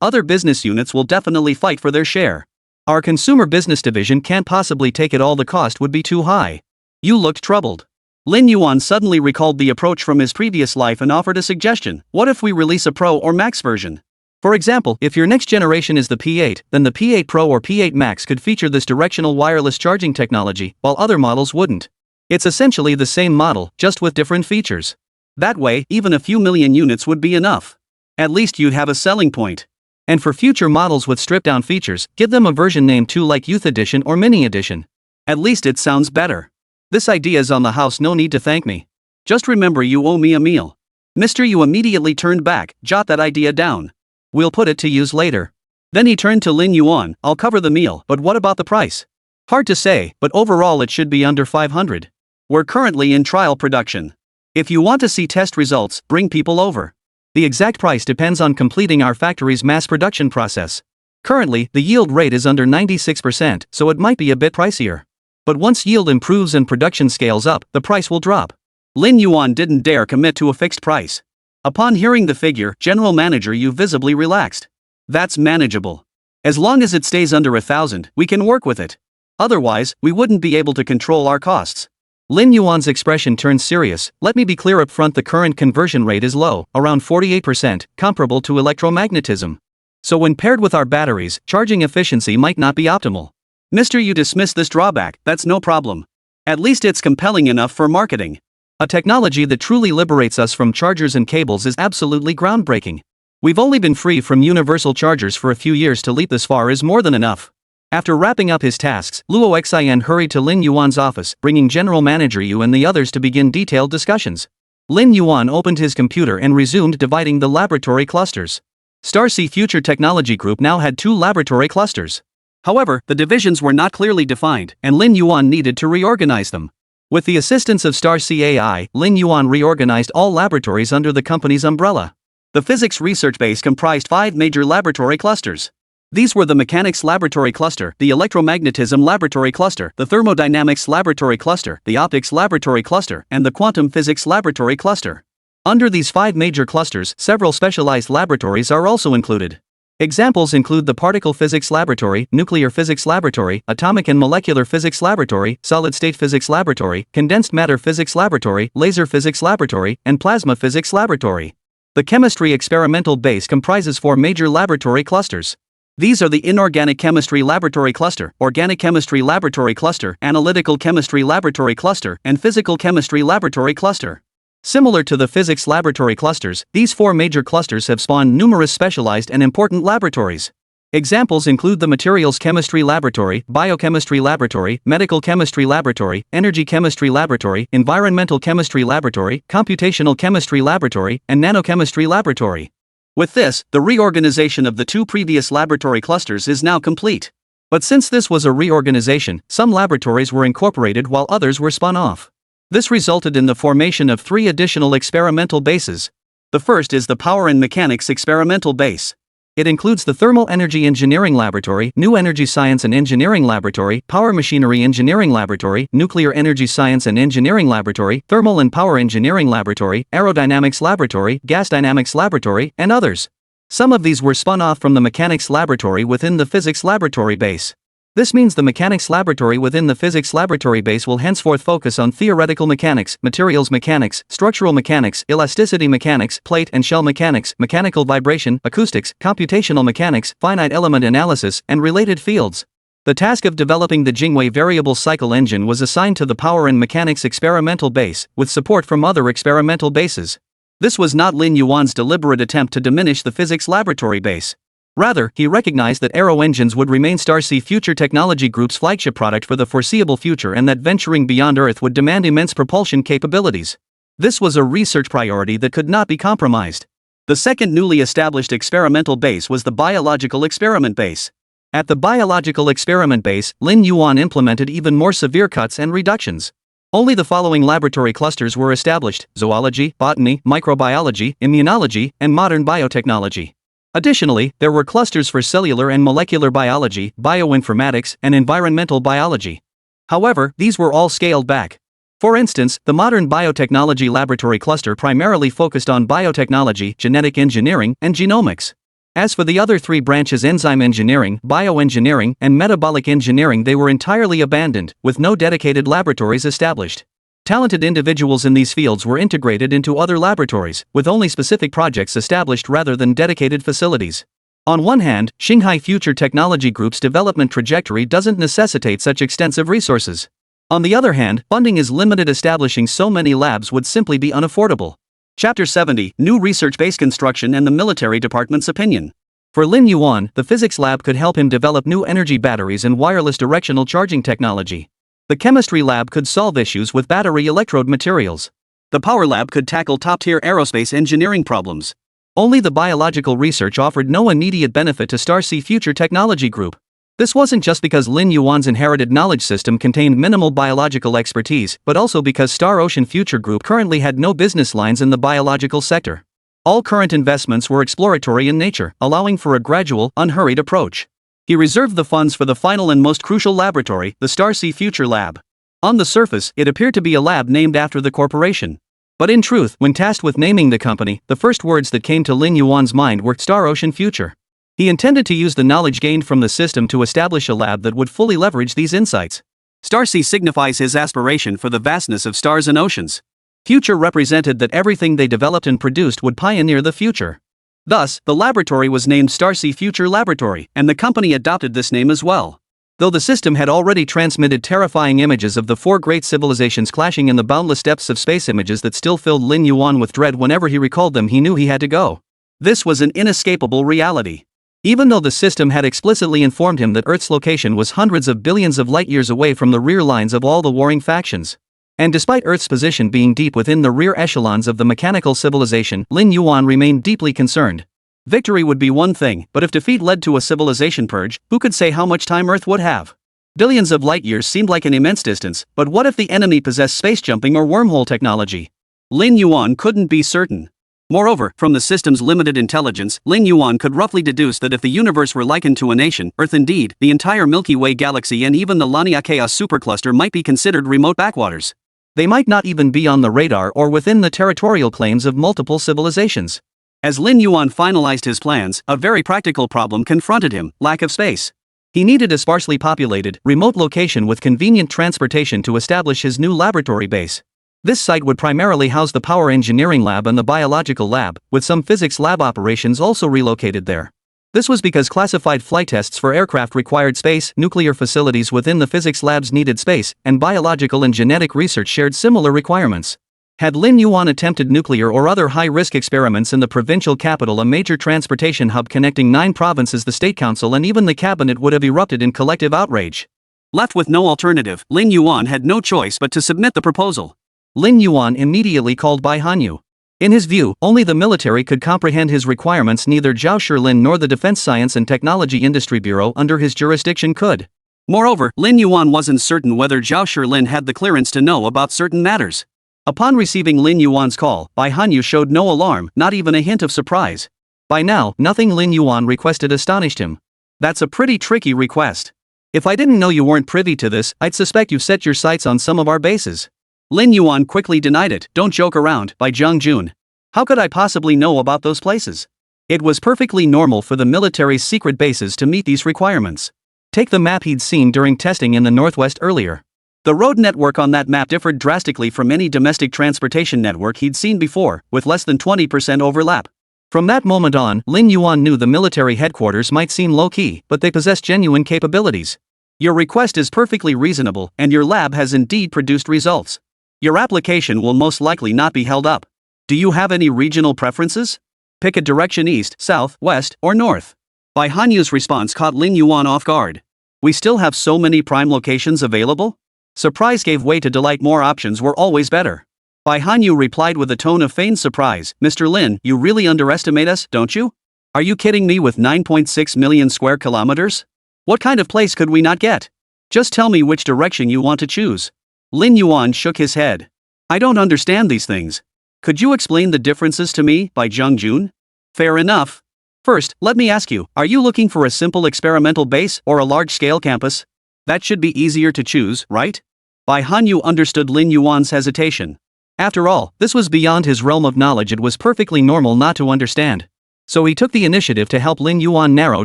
other business units will definitely fight for their share. Our consumer business division can't possibly take it all. The cost would be too high. You looked troubled. Lin Yuan suddenly recalled the approach from his previous life and offered a suggestion. What if we release a Pro or Max version? For example, if your next generation is the P8, then the P8 Pro or P8 Max could feature this directional wireless charging technology, while other models wouldn't. It's essentially the same model, just with different features. That way, even a few million units would be enough. At least you'd have a selling point. And for future models with stripped-down features, give them a version name too, like Youth Edition or Mini Edition. At least it sounds better. This idea's on the house, no need to thank me. Just remember you owe me a meal. Mr. Yu immediately turned back. Jot that idea down. We'll put it to use later. Then he turned to Lin Yuan. I'll cover the meal, but what about the price? Hard to say, but overall it should be under 500. We're currently in trial production. If you want to see test results, bring people over. The exact price depends on completing our factory's mass production process. Currently, the yield rate is under 96%, so it might be a bit pricier. But once yield improves and production scales up, the price will drop. Lin Yuan didn't dare commit to a fixed price. Upon hearing the figure, General Manager Yu visibly relaxed. That's manageable. As long as it stays under 1,000, we can work with it. Otherwise, we wouldn't be able to control our costs. Lin Yuan's expression turned serious. Let me be clear up front, the current conversion rate is low, around 48%, comparable to electromagnetism. So when paired with our batteries, charging efficiency might not be optimal. Mr. Yu dismissed this drawback. That's no problem. At least it's compelling enough for marketing. A technology that truly liberates us from chargers and cables is absolutely groundbreaking. We've only been free from universal chargers for a few years. To leap this far is more than enough. After wrapping up his tasks, Luo Xian hurried to Lin Yuan's office, bringing General Manager Yu and the others to begin detailed discussions. Lin Yuan opened his computer and resumed dividing the laboratory clusters. Starsea Future Technology Group now had 2 laboratory clusters. However, the divisions were not clearly defined, and Lin Yuan needed to reorganize them. With the assistance of Starsea AI, Lin Yuan reorganized all laboratories under the company's umbrella. The physics research base comprised 5 major laboratory clusters. These were the Mechanics Laboratory Cluster, the Electromagnetism Laboratory Cluster, the Thermodynamics Laboratory Cluster, the Optics Laboratory Cluster, and the Quantum Physics Laboratory Cluster. Under these 5 major clusters, several specialized laboratories are also included. Examples include the Particle Physics Laboratory, Nuclear Physics Laboratory, Atomic and Molecular Physics Laboratory, Solid-State Physics Laboratory, Condensed Matter Physics Laboratory, Laser Physics Laboratory, and Plasma Physics Laboratory. The Chemistry Experimental Base comprises 4 major laboratory clusters. These are the Inorganic Chemistry Laboratory Cluster, Organic Chemistry Laboratory Cluster, Analytical Chemistry Laboratory Cluster, and Physical Chemistry Laboratory Cluster. Similar to the physics laboratory clusters, these 4 major clusters have spawned numerous specialized and important laboratories. Examples include the Materials Chemistry Laboratory, Biochemistry Laboratory, Medical Chemistry Laboratory, Energy Chemistry Laboratory, Environmental Chemistry Laboratory, Computational Chemistry Laboratory, and Nanochemistry Laboratory. With this, the reorganization of the 2 previous laboratory clusters is now complete. But since this was a reorganization, some laboratories were incorporated while others were spun off. This resulted in the formation of 3 additional experimental bases. The first is the Power and Mechanics Experimental Base. It includes the Thermal Energy Engineering Laboratory, New Energy Science and Engineering Laboratory, Power Machinery Engineering Laboratory, Nuclear Energy Science and Engineering Laboratory, Thermal and Power Engineering Laboratory, Aerodynamics Laboratory, Gas Dynamics Laboratory, and others. Some of these were spun off from the Mechanics Laboratory within the Physics Laboratory base. This means the Mechanics Laboratory within the Physics Laboratory base will henceforth focus on theoretical mechanics, materials mechanics, structural mechanics, elasticity mechanics, plate and shell mechanics, mechanical vibration, acoustics, computational mechanics, finite element analysis, and related fields. The task of developing the Jingwei variable cycle engine was assigned to the Power and Mechanics Experimental Base, with support from other experimental bases. This was not Lin Yuan's deliberate attempt to diminish the Physics Laboratory base. Rather, he recognized that aero engines would remain Starsea Future Technology Group's flagship product for the foreseeable future and that venturing beyond Earth would demand immense propulsion capabilities. This was a research priority that could not be compromised. The second newly established experimental base was the Biological Experiment Base. At the Biological Experiment Base, Lin Yuan implemented even more severe cuts and reductions. Only the following laboratory clusters were established: zoology, botany, microbiology, immunology, and modern biotechnology. Additionally, there were clusters for cellular and molecular biology, bioinformatics, and environmental biology. However, these were all scaled back. For instance, the Modern Biotechnology Laboratory cluster primarily focused on biotechnology, genetic engineering, and genomics. As for the other 3 branches, enzyme engineering, bioengineering, and metabolic engineering, they were entirely abandoned, with no dedicated laboratories established. Talented individuals in these fields were integrated into other laboratories, with only specific projects established rather than dedicated facilities. On one hand, Shanghai Future Technology Group's development trajectory doesn't necessitate such extensive resources. On the other hand, funding is limited. Establishing so many labs would simply be unaffordable. Chapter 70, New Research Base Construction and the Military Department's Opinion. For Lin Yuan, the physics lab could help him develop new energy batteries and wireless directional charging technology. The chemistry lab could solve issues with battery electrode materials. The power lab could tackle top-tier aerospace engineering problems. Only the biological research offered no immediate benefit to Starsea Future Technology Group. This wasn't just because Lin Yuan's inherited knowledge system contained minimal biological expertise, but also because Star Ocean Future Group currently had no business lines in the biological sector. All current investments were exploratory in nature, allowing for a gradual, unhurried approach. He reserved the funds for the final and most crucial laboratory, the Starsea Future Lab. On the surface, it appeared to be a lab named after the corporation. But in truth, when tasked with naming the company, the first words that came to Lin Yuan's mind were Star Ocean Future. He intended to use the knowledge gained from the system to establish a lab that would fully leverage these insights. Starsea signifies his aspiration for the vastness of stars and oceans. Future represented that everything they developed and produced would pioneer the future. Thus, the laboratory was named Starsea Future Laboratory, and the company adopted this name as well. Though the system had already transmitted terrifying images of the 4 great civilizations clashing in the boundless depths of space, images that still filled Lin Yuan with dread whenever he recalled them, he knew he had to go. This was an inescapable reality. Even though the system had explicitly informed him that Earth's location was hundreds of billions of light-years away from the rear lines of all the warring factions. And despite Earth's position being deep within the rear echelons of the mechanical civilization, Lin Yuan remained deeply concerned. Victory would be one thing, but if defeat led to a civilization purge, who could say how much time Earth would have? Billions of light-years seemed like an immense distance, but what if the enemy possessed space-jumping or wormhole technology? Lin Yuan couldn't be certain. Moreover, from the system's limited intelligence, Lin Yuan could roughly deduce that if the universe were likened to a nation, Earth indeed, the entire Milky Way galaxy and even the Laniakea Chaos supercluster might be considered remote backwaters. They might not even be on the radar or within the territorial claims of multiple civilizations. As Lin Yuan finalized his plans, a very practical problem confronted him: lack of space. He needed a sparsely populated, remote location with convenient transportation to establish his new laboratory base. This site would primarily house the Power Engineering Lab and the Biological Lab, with some physics lab operations also relocated there. This was because classified flight tests for aircraft required space, nuclear facilities within the physics labs needed space, and biological and genetic research shared similar requirements. Had Lin Yuan attempted nuclear or other high-risk experiments in the provincial capital, a major transportation hub connecting 9 provinces, the State Council and even the cabinet would have erupted in collective outrage. Left with no alternative, Lin Yuan had no choice but to submit the proposal. Lin Yuan immediately called Bai Hanyu. In his view, only the military could comprehend his requirements, neither Zhao Shilin nor the Defense Science and Technology Industry Bureau under his jurisdiction could. Moreover, Lin Yuan wasn't certain whether Zhao Shilin had the clearance to know about certain matters. Upon receiving Lin Yuan's call, Bai Hanyu showed no alarm, not even a hint of surprise. By now, nothing Lin Yuan requested astonished him. That's a pretty tricky request. If I didn't know you weren't privy to this, I'd suspect you've set your sights on some of our bases. Lin Yuan quickly denied it. Don't joke around, Bai Zhang Jun. How could I possibly know about those places? It was perfectly normal for the military's secret bases to meet these requirements. Take the map he'd seen during testing in the Northwest earlier. The road network on that map differed drastically from any domestic transportation network he'd seen before, with less than 20% overlap. From that moment on, Lin Yuan knew the military headquarters might seem low-key, but they possess genuine capabilities. Your request is perfectly reasonable, and your lab has indeed produced results. Your application will most likely not be held up. Do you have any regional preferences? Pick a direction east, south, west, or north. Bai Hanyu's response caught Lin Yuan off guard. We still have so many prime locations available? Surprise gave way to delight. More options were always better. Bai Hanyu replied with a tone of feigned surprise. Mr. Lin, you really underestimate us, don't you? Are you kidding me? With 9.6 million square kilometers? What kind of place could we not get? Just tell me which direction you want to choose. Lin Yuan shook his head. I don't understand these things. Could you explain the differences to me, Bai Zhang Jun? Fair enough. First, let me ask you, are you looking for a simple experimental base or a large-scale campus? That should be easier to choose, right? Bai Hanyu understood Lin Yuan's hesitation. After all, this was beyond his realm of knowledge. It was perfectly normal not to understand. So he took the initiative to help Lin Yuan narrow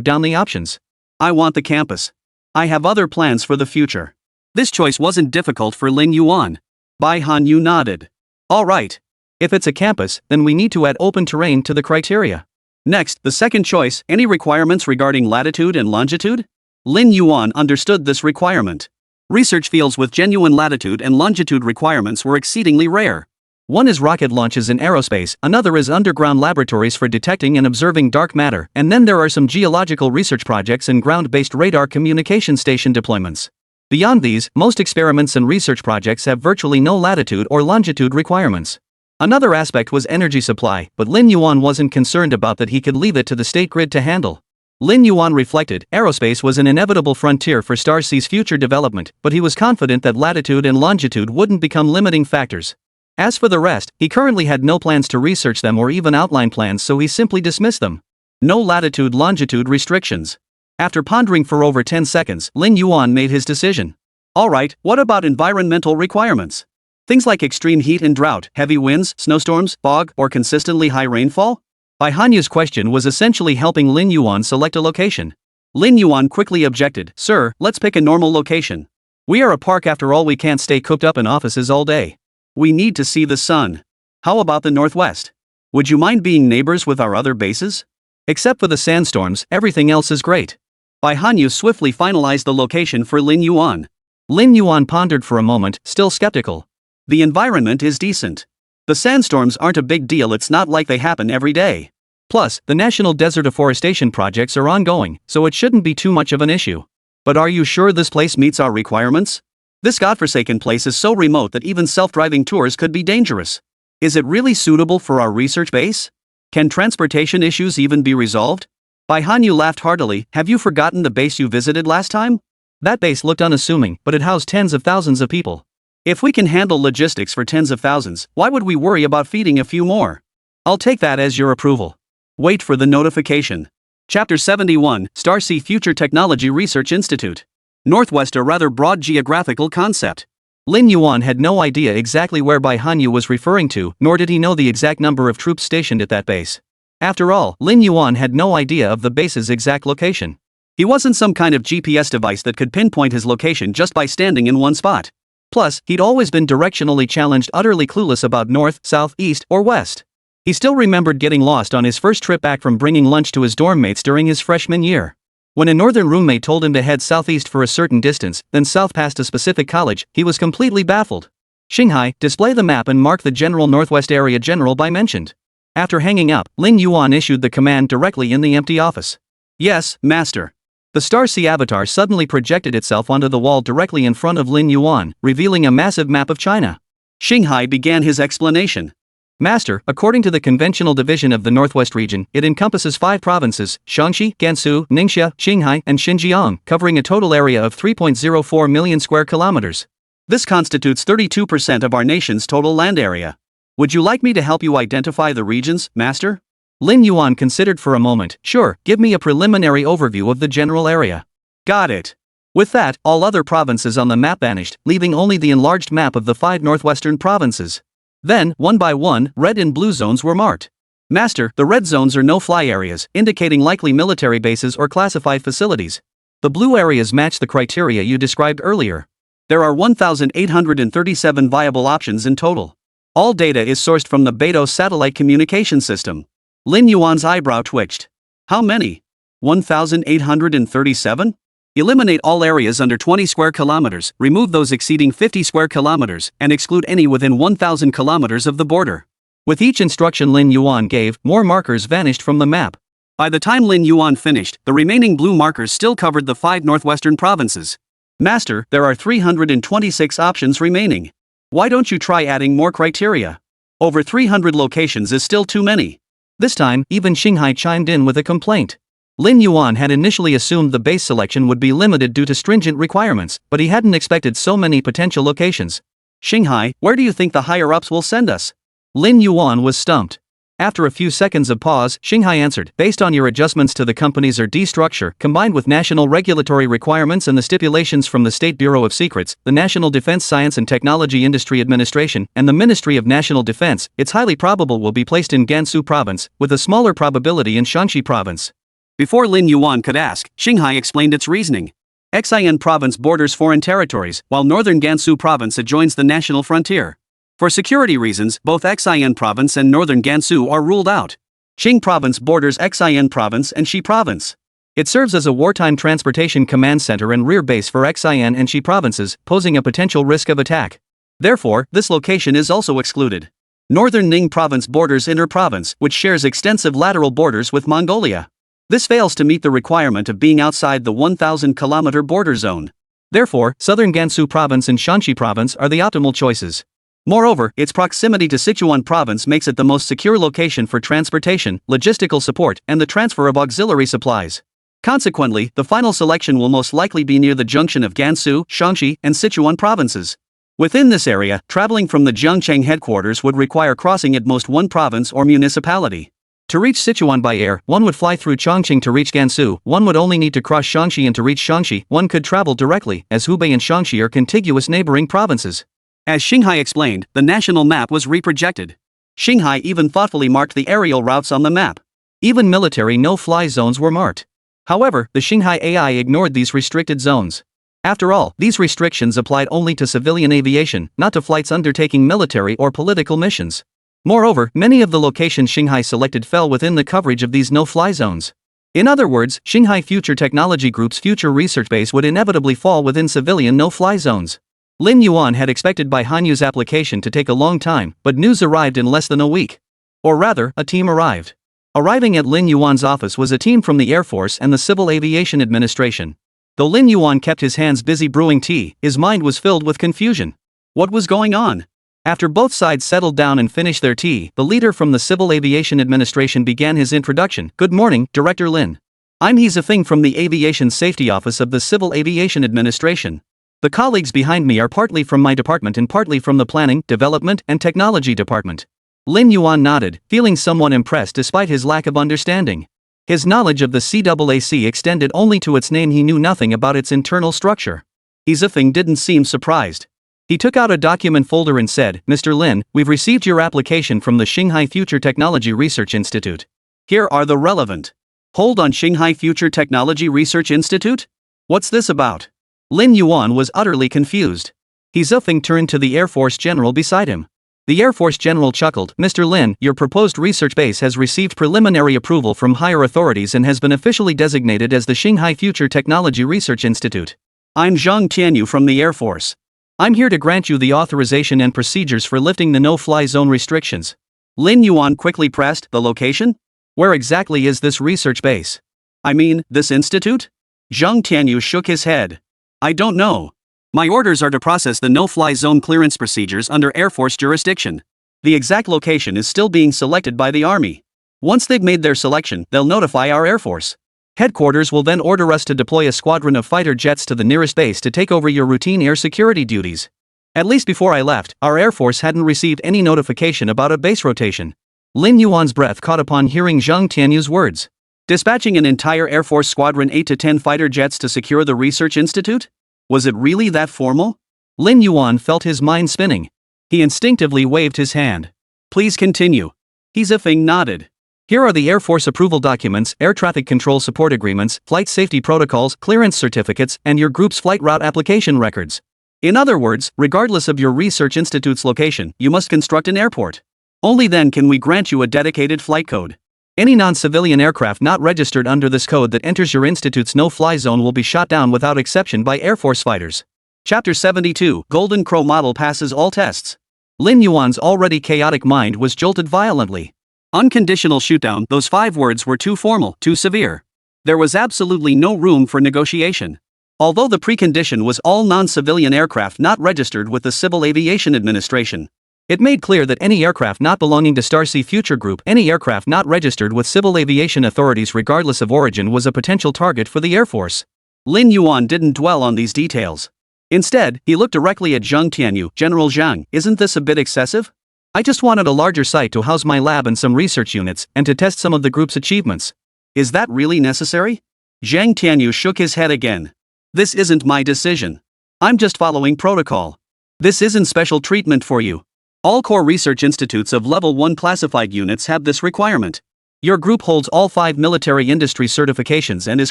down the options. I want the campus. I have other plans for the future. This choice wasn't difficult for Lin Yuan. Bai Hanyu nodded. All right. If it's a campus, then we need to add open terrain to the criteria. Next, the second choice, any requirements regarding latitude and longitude? Lin Yuan understood this requirement. Research fields with genuine latitude and longitude requirements were exceedingly rare. One is rocket launches in aerospace, another is underground laboratories for detecting and observing dark matter, and then there are some geological research projects and ground-based radar communication station deployments. Beyond these, most experiments and research projects have virtually no latitude or longitude requirements. Another aspect was energy supply, but Lin Yuan wasn't concerned about that. He could leave it to the state grid to handle. Lin Yuan reflected, aerospace was an inevitable frontier for Star C's future development, but he was confident that latitude and longitude wouldn't become limiting factors. As for the rest, he currently had no plans to research them or even outline plans, so he simply dismissed them. No latitude-longitude restrictions. After pondering for over 10 seconds, Lin Yuan made his decision. Alright, what about environmental requirements? Things like extreme heat and drought, heavy winds, snowstorms, fog, or consistently high rainfall? Bai Hanyu's question was essentially helping Lin Yuan select a location. Lin Yuan quickly objected. Sir, let's pick a normal location. We are a park after all. We can't stay cooped up in offices all day. We need to see the sun. How about the Northwest? Would you mind being neighbors with our other bases? Except for the sandstorms, everything else is great. Bai Hanyu swiftly finalized the location for Lin Yuan. Lin Yuan pondered for a moment, still skeptical. The environment is decent. The sandstorms aren't a big deal. It's not like they happen every day. Plus, the National Desert Afforestation projects are ongoing, so it shouldn't be too much of an issue. But are you sure this place meets our requirements? This godforsaken place is so remote that even self-driving tours could be dangerous. Is it really suitable for our research base? Can transportation issues even be resolved? Bai Hanyu laughed heartily. Have you forgotten the base you visited last time? That base looked unassuming, but it housed tens of thousands of people. If we can handle logistics for tens of thousands, why would we worry about feeding a few more? I'll take that as your approval. Wait for the notification. Chapter 71, Star Sea Future Technology Research Institute. Northwest, a rather broad geographical concept. Lin Yuan had no idea exactly where Bai Hanyu was referring to, nor did he know the exact number of troops stationed at that base. After all, Lin Yuan had no idea of the base's exact location. He wasn't some kind of GPS device that could pinpoint his location just by standing in one spot. Plus, he'd always been directionally challenged, utterly clueless about north, south, east, or west. He still remembered getting lost on his first trip back from bringing lunch to his dorm mates during his freshman year. When a northern roommate told him to head southeast for a certain distance, then south past a specific college, he was completely baffled. Xinghai, display the map and mark the general northwest area General Bai mentioned. After hanging up, Lin Yuan issued the command directly in the empty office. Yes, master. The Star Sea avatar suddenly projected itself onto the wall directly in front of Lin Yuan, revealing a massive map of China. Xinghai began his explanation. Master, according to the conventional division of the Northwest region, it encompasses 5 provinces, Shaanxi, Gansu, Ningxia, Qinghai, and Xinjiang, covering a total area of 3.04 million square kilometers. This constitutes 32% of our nation's total land area. Would you like me to help you identify the regions, Master? Lin Yuan considered for a moment. Sure, give me a preliminary overview of the general area. Got it. With that, all other provinces on the map vanished, leaving only the enlarged map of the 5 northwestern provinces. Then, one by one, red and blue zones were marked. Master, the red zones are no-fly areas, indicating likely military bases or classified facilities. The blue areas match the criteria you described earlier. There are 1,837 viable options in total. All data is sourced from the Beidou satellite communication system. Lin Yuan's eyebrow twitched. How many? 1,837? Eliminate all areas under 20 square kilometers, remove those exceeding 50 square kilometers, and exclude any within 1,000 kilometers of the border. With each instruction Lin Yuan gave, more markers vanished from the map. By the time Lin Yuan finished, the remaining blue markers still covered the 5 northwestern provinces. Master, there are 326 options remaining. Why don't you try adding more criteria? Over 300 locations is still too many. This time, even Qinghai chimed in with a complaint. Lin Yuan had initially assumed the base selection would be limited due to stringent requirements, but he hadn't expected so many potential locations. Qinghai, where do you think the higher-ups will send us? Lin Yuan was stumped. After a few seconds of pause, Qinghai answered, based on your adjustments to the company's RD structure, combined with national regulatory requirements and the stipulations from the State Bureau of Secrets, the National Defense Science and Technology Industry Administration, and the Ministry of National Defense, it's highly probable will be placed in Gansu Province, with a smaller probability in Shaanxi Province. Before Lin Yuan could ask, Qinghai explained its reasoning. Xian Province borders foreign territories, while northern Gansu Province adjoins the national frontier. For security reasons, both Xian Province and northern Gansu are ruled out. Qing Province borders Xian Province and Shi Province. It serves as a wartime transportation command center and rear base for Xian and Shi provinces, posing a potential risk of attack. Therefore, this location is also excluded. Northern Ning Province borders Inner Province, which shares extensive lateral borders with Mongolia. This fails to meet the requirement of being outside the 1,000-kilometer border zone. Therefore, southern Gansu Province and Shaanxi Province are the optimal choices. Moreover, its proximity to Sichuan Province makes it the most secure location for transportation, logistical support, and the transfer of auxiliary supplies. Consequently, the final selection will most likely be near the junction of Gansu, Shaanxi, and Sichuan provinces. Within this area, traveling from the Jiangcheng headquarters would require crossing at most one province or municipality. To reach Sichuan by air, one would fly through Chongqing to reach Gansu, one would only need to cross Shaanxi, and to reach Shaanxi, one could travel directly, as Hubei and Shaanxi are contiguous neighboring provinces. As Qinghai explained, the national map was reprojected. Qinghai even thoughtfully marked the aerial routes on the map. Even military no-fly zones were marked. However, the Qinghai AI ignored these restricted zones. After all, these restrictions applied only to civilian aviation, not to flights undertaking military or political missions. Moreover, many of the locations Qinghai selected fell within the coverage of these no-fly zones. In other words, Qinghai Future Technology Group's future research base would inevitably fall within civilian no-fly zones. Lin Yuan had expected Bai Hanyu's application to take a long time, but news arrived in less than a week. Or rather, a team arrived. Arriving at Lin Yuan's office was a team from the Air Force and the Civil Aviation Administration. Though Lin Yuan kept his hands busy brewing tea, his mind was filled with confusion. What was going on? After both sides settled down and finished their tea, the leader from the Civil Aviation Administration began his introduction. Good morning, Director Lin. I'm He Zifeng from the Aviation Safety Office of the Civil Aviation Administration. The colleagues behind me are partly from my department and partly from the Planning, Development, and Technology Department. Lin Yuan nodded, feeling somewhat impressed despite his lack of understanding. His knowledge of the CAAC extended only to its name. He knew nothing about its internal structure. He Zifeng didn't seem surprised. He took out a document folder and said, Mr. Lin, we've received your application from the Qinghai Future Technology Research Institute. Here are the relevant. Hold on, Qinghai Future Technology Research Institute? What's this about? Lin Yuan was utterly confused. He Zifeng turned to the Air Force General beside him. The Air Force General chuckled, Mr. Lin, your proposed research base has received preliminary approval from higher authorities and has been officially designated as the Qinghai Future Technology Research Institute. I'm Zhang Tianyu from the Air Force. I'm here to grant you the authorization and procedures for lifting the no-fly zone restrictions. Lin Yuan quickly pressed, the location? Where exactly is this research base? I mean, this institute? Zhang Tianyu shook his head. I don't know. My orders are to process the no-fly zone clearance procedures under Air Force jurisdiction. The exact location is still being selected by the Army. Once they've made their selection, they'll notify our Air Force. Headquarters will then order us to deploy a squadron of fighter jets to the nearest base to take over your routine air security duties. At least before I left, our Air Force hadn't received any notification about a base rotation. Lin Yuan's breath caught upon hearing Zhang Tianyu's words. Dispatching an entire Air Force squadron 8 to 10 fighter jets to secure the research institute? Was it really that formal? Lin Yuan felt his mind spinning. He instinctively waved his hand. Please continue. He ziffing nodded. Here are the Air Force approval documents, air traffic control support agreements, flight safety protocols, clearance certificates, and your group's flight route application records. In other words, regardless of your research institute's location, you must construct an airport. Only then can we grant you a dedicated flight code. Any non-civilian aircraft not registered under this code that enters your institute's no-fly zone will be shot down without exception by Air Force fighters. Chapter 72, Golden Crow Model passes all tests. Lin Yuan's already chaotic mind was jolted violently. Unconditional shootdown, those 5 words were too formal, too severe. There was absolutely no room for negotiation. Although the precondition was all non-civilian aircraft not registered with the Civil Aviation Administration. It made clear that any aircraft not belonging to Starsea Future Group, any aircraft not registered with civil aviation authorities regardless of origin was a potential target for the Air Force. Lin Yuan didn't dwell on these details. Instead, he looked directly at Zhang Tianyu. General Zhang, isn't this a bit excessive? I just wanted a larger site to house my lab and some research units, and to test some of the group's achievements. Is that really necessary? Zhang Tianyu shook his head again. This isn't my decision. I'm just following protocol. This isn't special treatment for you. All core research institutes of Level 1 classified units have this requirement. Your group holds all 5 military industry certifications and is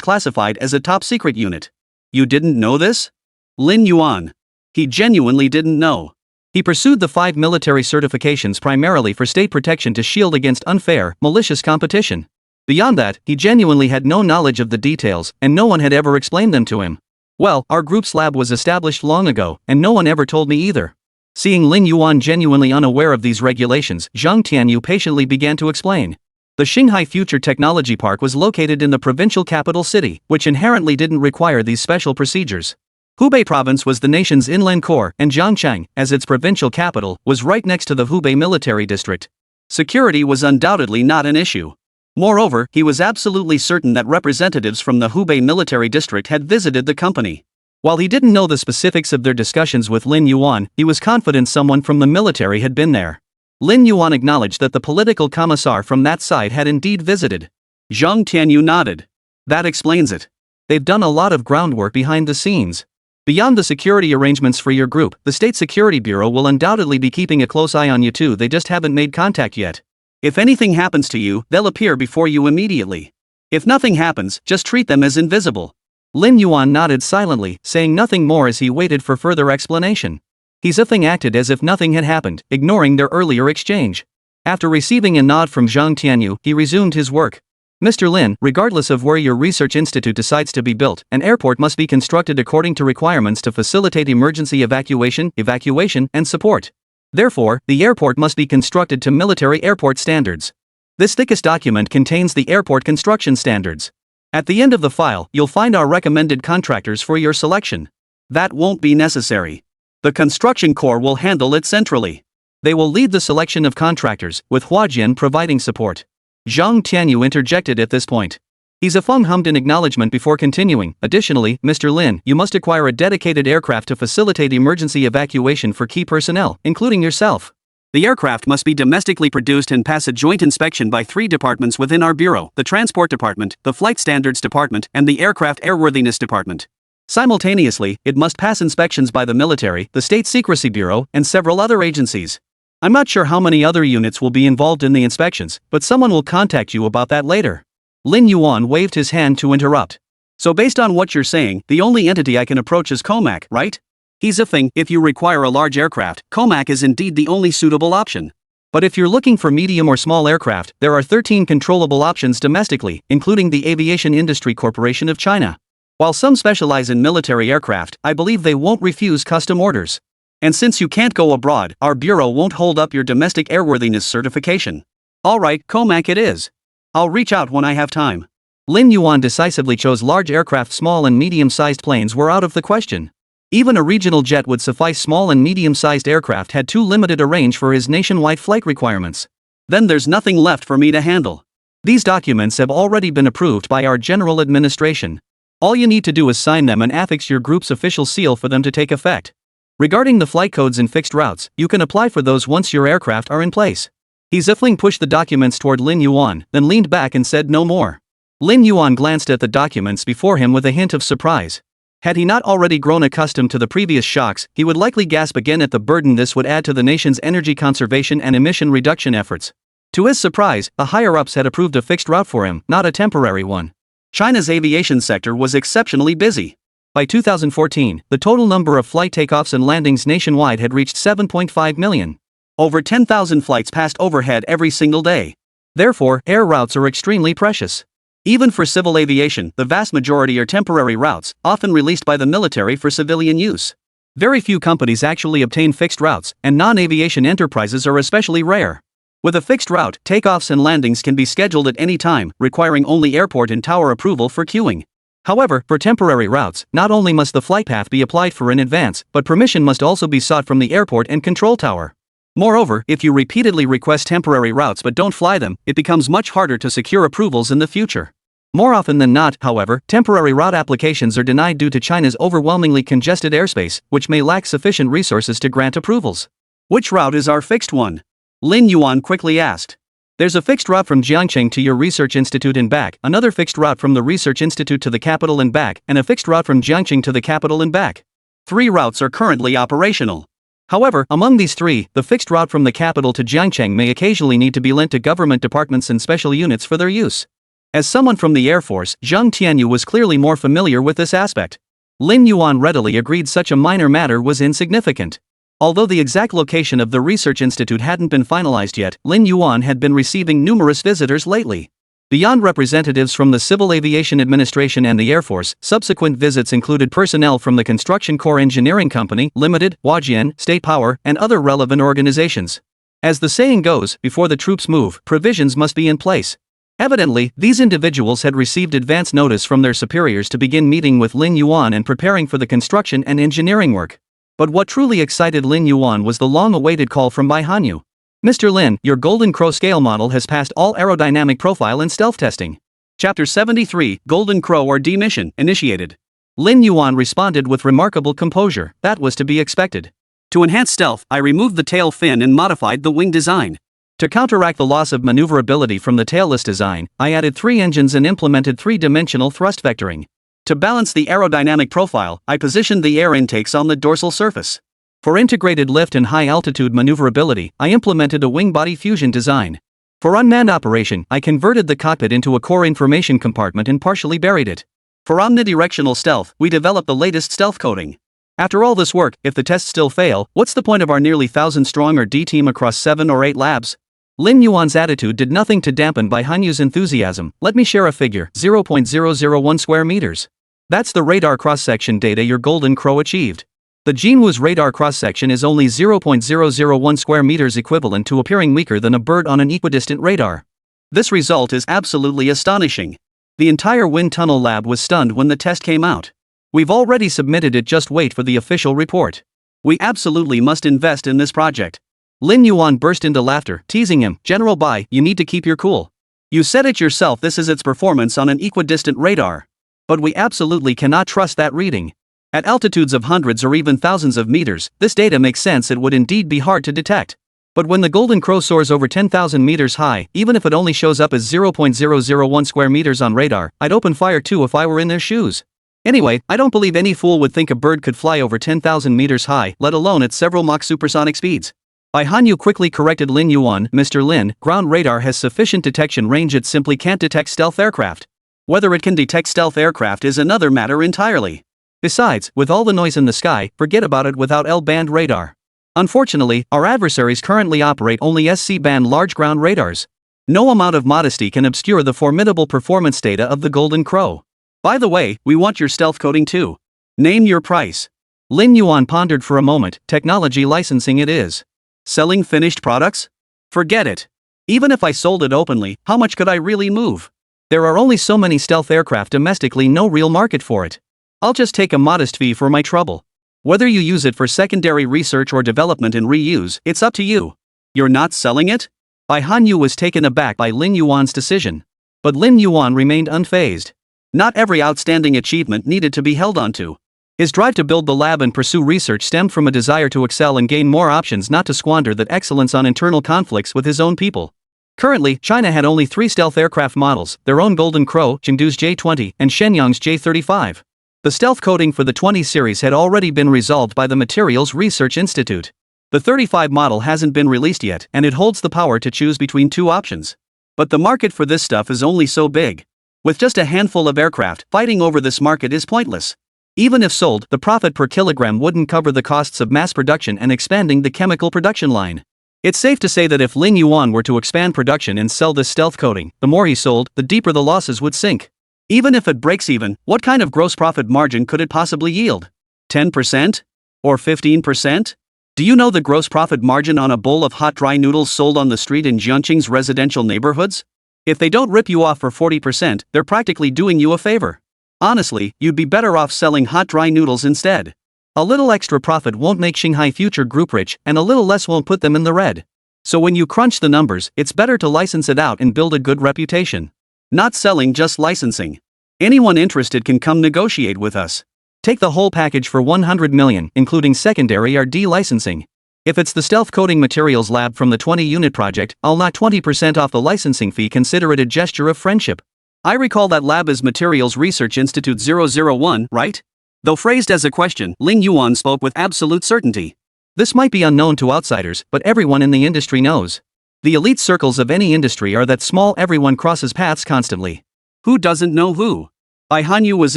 classified as a top-secret unit. You didn't know this? Lin Yuan. He genuinely didn't know. He pursued the 5 military certifications primarily for state protection to shield against unfair, malicious competition. Beyond that, he genuinely had no knowledge of the details, and no one had ever explained them to him. Well, our group's lab was established long ago, and no one ever told me either. Seeing Lin Yuan genuinely unaware of these regulations, Zhang Tianyu patiently began to explain. The Shanghai Future Technology Park was located in the provincial capital city, which inherently didn't require these special procedures. Hubei province was the nation's inland core, and Zhangchang, as its provincial capital, was right next to the Hubei military district. Security was undoubtedly not an issue. Moreover, he was absolutely certain that representatives from the Hubei military district had visited the company. While he didn't know the specifics of their discussions with Lin Yuan, he was confident someone from the military had been there. Lin Yuan acknowledged that the political commissar from that side had indeed visited. Zhang Tianyu nodded. That explains it. They've done a lot of groundwork behind the scenes. Beyond the security arrangements for your group, the State Security Bureau will undoubtedly be keeping a close eye on you too. They just haven't made contact yet. If anything happens to you, they'll appear before you immediately. If nothing happens, just treat them as invisible. Lin Yuan nodded silently, saying nothing more as he waited for further explanation. He ziffing acted as if nothing had happened, ignoring their earlier exchange. After receiving a nod from Zhang Tianyu, he resumed his work. Mr. Lin, regardless of where your research institute decides to be built, an airport must be constructed according to requirements to facilitate emergency evacuation, and support. Therefore, the airport must be constructed to military airport standards. This thickest document contains the airport construction standards. At the end of the file, you'll find our recommended contractors for your selection. That won't be necessary. The construction corps will handle it centrally. They will lead the selection of contractors, with Huajian providing support. Zhang Tianyu interjected at this point. He ziffeng hummed in acknowledgement before continuing. Additionally, Mr. Lin, you must acquire a dedicated aircraft to facilitate emergency evacuation for key personnel, including yourself. The aircraft must be domestically produced and pass a joint inspection by 3 departments within our bureau: the Transport Department, the Flight Standards Department, and the Aircraft Airworthiness Department. Simultaneously, it must pass inspections by the military, the State Secrecy Bureau, and several other agencies. I'm not sure how many other units will be involved in the inspections, but someone will contact you about that later. Lin Yuan waved his hand to interrupt. So based on what you're saying, the only entity I can approach is Comac, right? He's ziffing, if you require a large aircraft, Comac is indeed the only suitable option. But if you're looking for medium or small aircraft, there are 13 controllable options domestically, including the Aviation Industry Corporation of China. While some specialize in military aircraft, I believe they won't refuse custom orders. And since you can't go abroad, our bureau won't hold up your domestic airworthiness certification. Alright, Comac it is. I'll reach out when I have time. Lin Yuan decisively chose large aircraft. Small and medium-sized planes were out of the question. Even a regional jet would suffice. Small and medium-sized aircraft had too limited a range for his nationwide flight requirements. Then there's nothing left for me to handle. These documents have already been approved by our general administration. All you need to do is sign them and affix your group's official seal for them to take effect. Regarding the flight codes and fixed routes, you can apply for those once your aircraft are in place. He Zifling pushed the documents toward Lin Yuan, then leaned back and said no more. Lin Yuan glanced at the documents before him with a hint of surprise. Had he not already grown accustomed to the previous shocks, he would likely gasp again at the burden this would add to the nation's energy conservation and emission reduction efforts. To his surprise, the higher-ups had approved a fixed route for him, not a temporary one. China's aviation sector was exceptionally busy. By 2014, the total number of flight takeoffs and landings nationwide had reached 7.5 million. Over 10,000 flights passed overhead every single day. Therefore, air routes are extremely precious. Even for civil aviation, the vast majority are temporary routes, often released by the military for civilian use. Very few companies actually obtain fixed routes, and non-aviation enterprises are especially rare. With a fixed route, takeoffs and landings can be scheduled at any time, requiring only airport and tower approval for queuing. However, for temporary routes, not only must the flight path be applied for in advance, but permission must also be sought from the airport and control tower. Moreover, if you repeatedly request temporary routes but don't fly them, it becomes much harder to secure approvals in the future. More often than not, however, temporary route applications are denied due to China's overwhelmingly congested airspace, which may lack sufficient resources to grant approvals. Which route is our fixed one? Lin Yuan quickly asked. There's a fixed route from Jiangcheng to your research institute and back, another fixed route from the research institute to the capital and back, and a fixed route from Jiangcheng to the capital and back. 3 routes are currently operational. However, among these 3, the fixed route from the capital to Jiangcheng may occasionally need to be lent to government departments and special units for their use. As someone from the Air Force, Zheng Tianyu was clearly more familiar with this aspect. Lin Yuan readily agreed such a minor matter was insignificant. Although the exact location of the research institute hadn't been finalized yet, Lin Yuan had been receiving numerous visitors lately. Beyond representatives from the Civil Aviation Administration and the Air Force, subsequent visits included personnel from the Construction Corps Engineering Company, Limited, Huajian, State Power, and other relevant organizations. As the saying goes, before the troops move, provisions must be in place. Evidently, these individuals had received advance notice from their superiors to begin meeting with Lin Yuan and preparing for the construction and engineering work. But what truly excited Lin Yuan was the long-awaited call from Bai Hanyu. Mr. Lin, your Golden Crow scale model has passed all aerodynamic profile and stealth testing. Chapter 73, Golden Crow or D mission, initiated. Lin Yuan responded with remarkable composure. That was to be expected. To enhance stealth, I removed the tail fin and modified the wing design. To counteract the loss of maneuverability from the tailless design, I added 3 engines and implemented 3-dimensional thrust vectoring. To balance the aerodynamic profile, I positioned the air intakes on the dorsal surface. For integrated lift and high-altitude maneuverability, I implemented a wing-body fusion design. For unmanned operation, I converted the cockpit into a core information compartment and partially buried it. For omnidirectional stealth, we developed the latest stealth coding. After all this work, if the tests still fail, what's the point of our nearly 1,000-strong D team across 7 or 8 labs? Lin Yuan's attitude did nothing to dampen Bai Hanyu's enthusiasm. Let me share a figure, 0.001 square meters. That's the radar cross-section data your Golden Crow achieved. The Jinwu's radar cross-section is only 0.001 square meters, equivalent to appearing weaker than a bird on an equidistant radar. This result is absolutely astonishing. The entire wind tunnel lab was stunned when the test came out. We've already submitted it, just wait for the official report. We absolutely must invest in this project. Lin Yuan burst into laughter, teasing him. General Bai, you need to keep your cool. You said it yourself, this is its performance on an equidistant radar. But we absolutely cannot trust that reading. At altitudes of hundreds or even thousands of meters, this data makes sense, it would indeed be hard to detect. But when the Golden Crow soars over 10,000 meters high, even if it only shows up as 0.001 square meters on radar, I'd open fire too if I were in their shoes. Anyway, I don't believe any fool would think a bird could fly over 10,000 meters high, let alone at several Mach supersonic speeds. Bai Hanyu quickly corrected Lin Yuan. Mr. Lin, ground radar has sufficient detection range, it simply can't detect stealth aircraft. Whether it can detect stealth aircraft is another matter entirely. Besides, with all the noise in the sky, forget about it without L-band radar. Unfortunately, our adversaries currently operate only SC-band large ground radars. No amount of modesty can obscure the formidable performance data of the Golden Crow. By the way, we want your stealth coding too. Name your price. Lin Yuan pondered for a moment. Technology licensing it is. Selling finished products? Forget it. Even if I sold it openly, how much could I really move? There are only so many stealth aircraft domestically, no real market for it. I'll just take a modest fee for my trouble. Whether you use it for secondary research or development and reuse, it's up to you. You're not selling it? Bai Hanyu was taken aback by Lin Yuan's decision. But Lin Yuan remained unfazed. Not every outstanding achievement needed to be held onto. His drive to build the lab and pursue research stemmed from a desire to excel and gain more options, not to squander that excellence on internal conflicts with his own people. Currently, China had only 3 stealth aircraft models, their own Golden Crow, Chengdu's J-20, and Shenyang's J-35. The stealth coding for the 20 series had already been resolved by the Materials Research Institute. The 35 model hasn't been released yet, and it holds the power to choose between 2 options. But the market for this stuff is only so big. With just a handful of aircraft, fighting over this market is pointless. Even if sold, the profit per kilogram wouldn't cover the costs of mass production and expanding the chemical production line. It's safe to say that if Lin Yuan were to expand production and sell this stealth coating, the more he sold, the deeper the losses would sink. Even if it breaks even, what kind of gross profit margin could it possibly yield? 10%? Or 15%? Do you know the gross profit margin on a bowl of hot dry noodles sold on the street in Jiangqing's residential neighborhoods? If they don't rip you off for 40%, they're practically doing you a favor. Honestly, you'd be better off selling hot dry noodles instead. A little extra profit won't make Shanghai Future Group rich, and a little less won't put them in the red. So when you crunch the numbers, it's better to license it out and build a good reputation. Not selling, just licensing. Anyone interested can come negotiate with us. Take the whole package for 100 million, including secondary RD licensing. If it's the stealth coating materials lab from the 20-unit project, I'll knock 20% off the licensing fee. Consider it a gesture of friendship. I recall that lab is Materials Research Institute 001, right? Though phrased as a question, Lin Yuan spoke with absolute certainty. This might be unknown to outsiders, but everyone in the industry knows. The elite circles of any industry are that small. Everyone crosses paths constantly. Who doesn't know who? Bai Hanyu was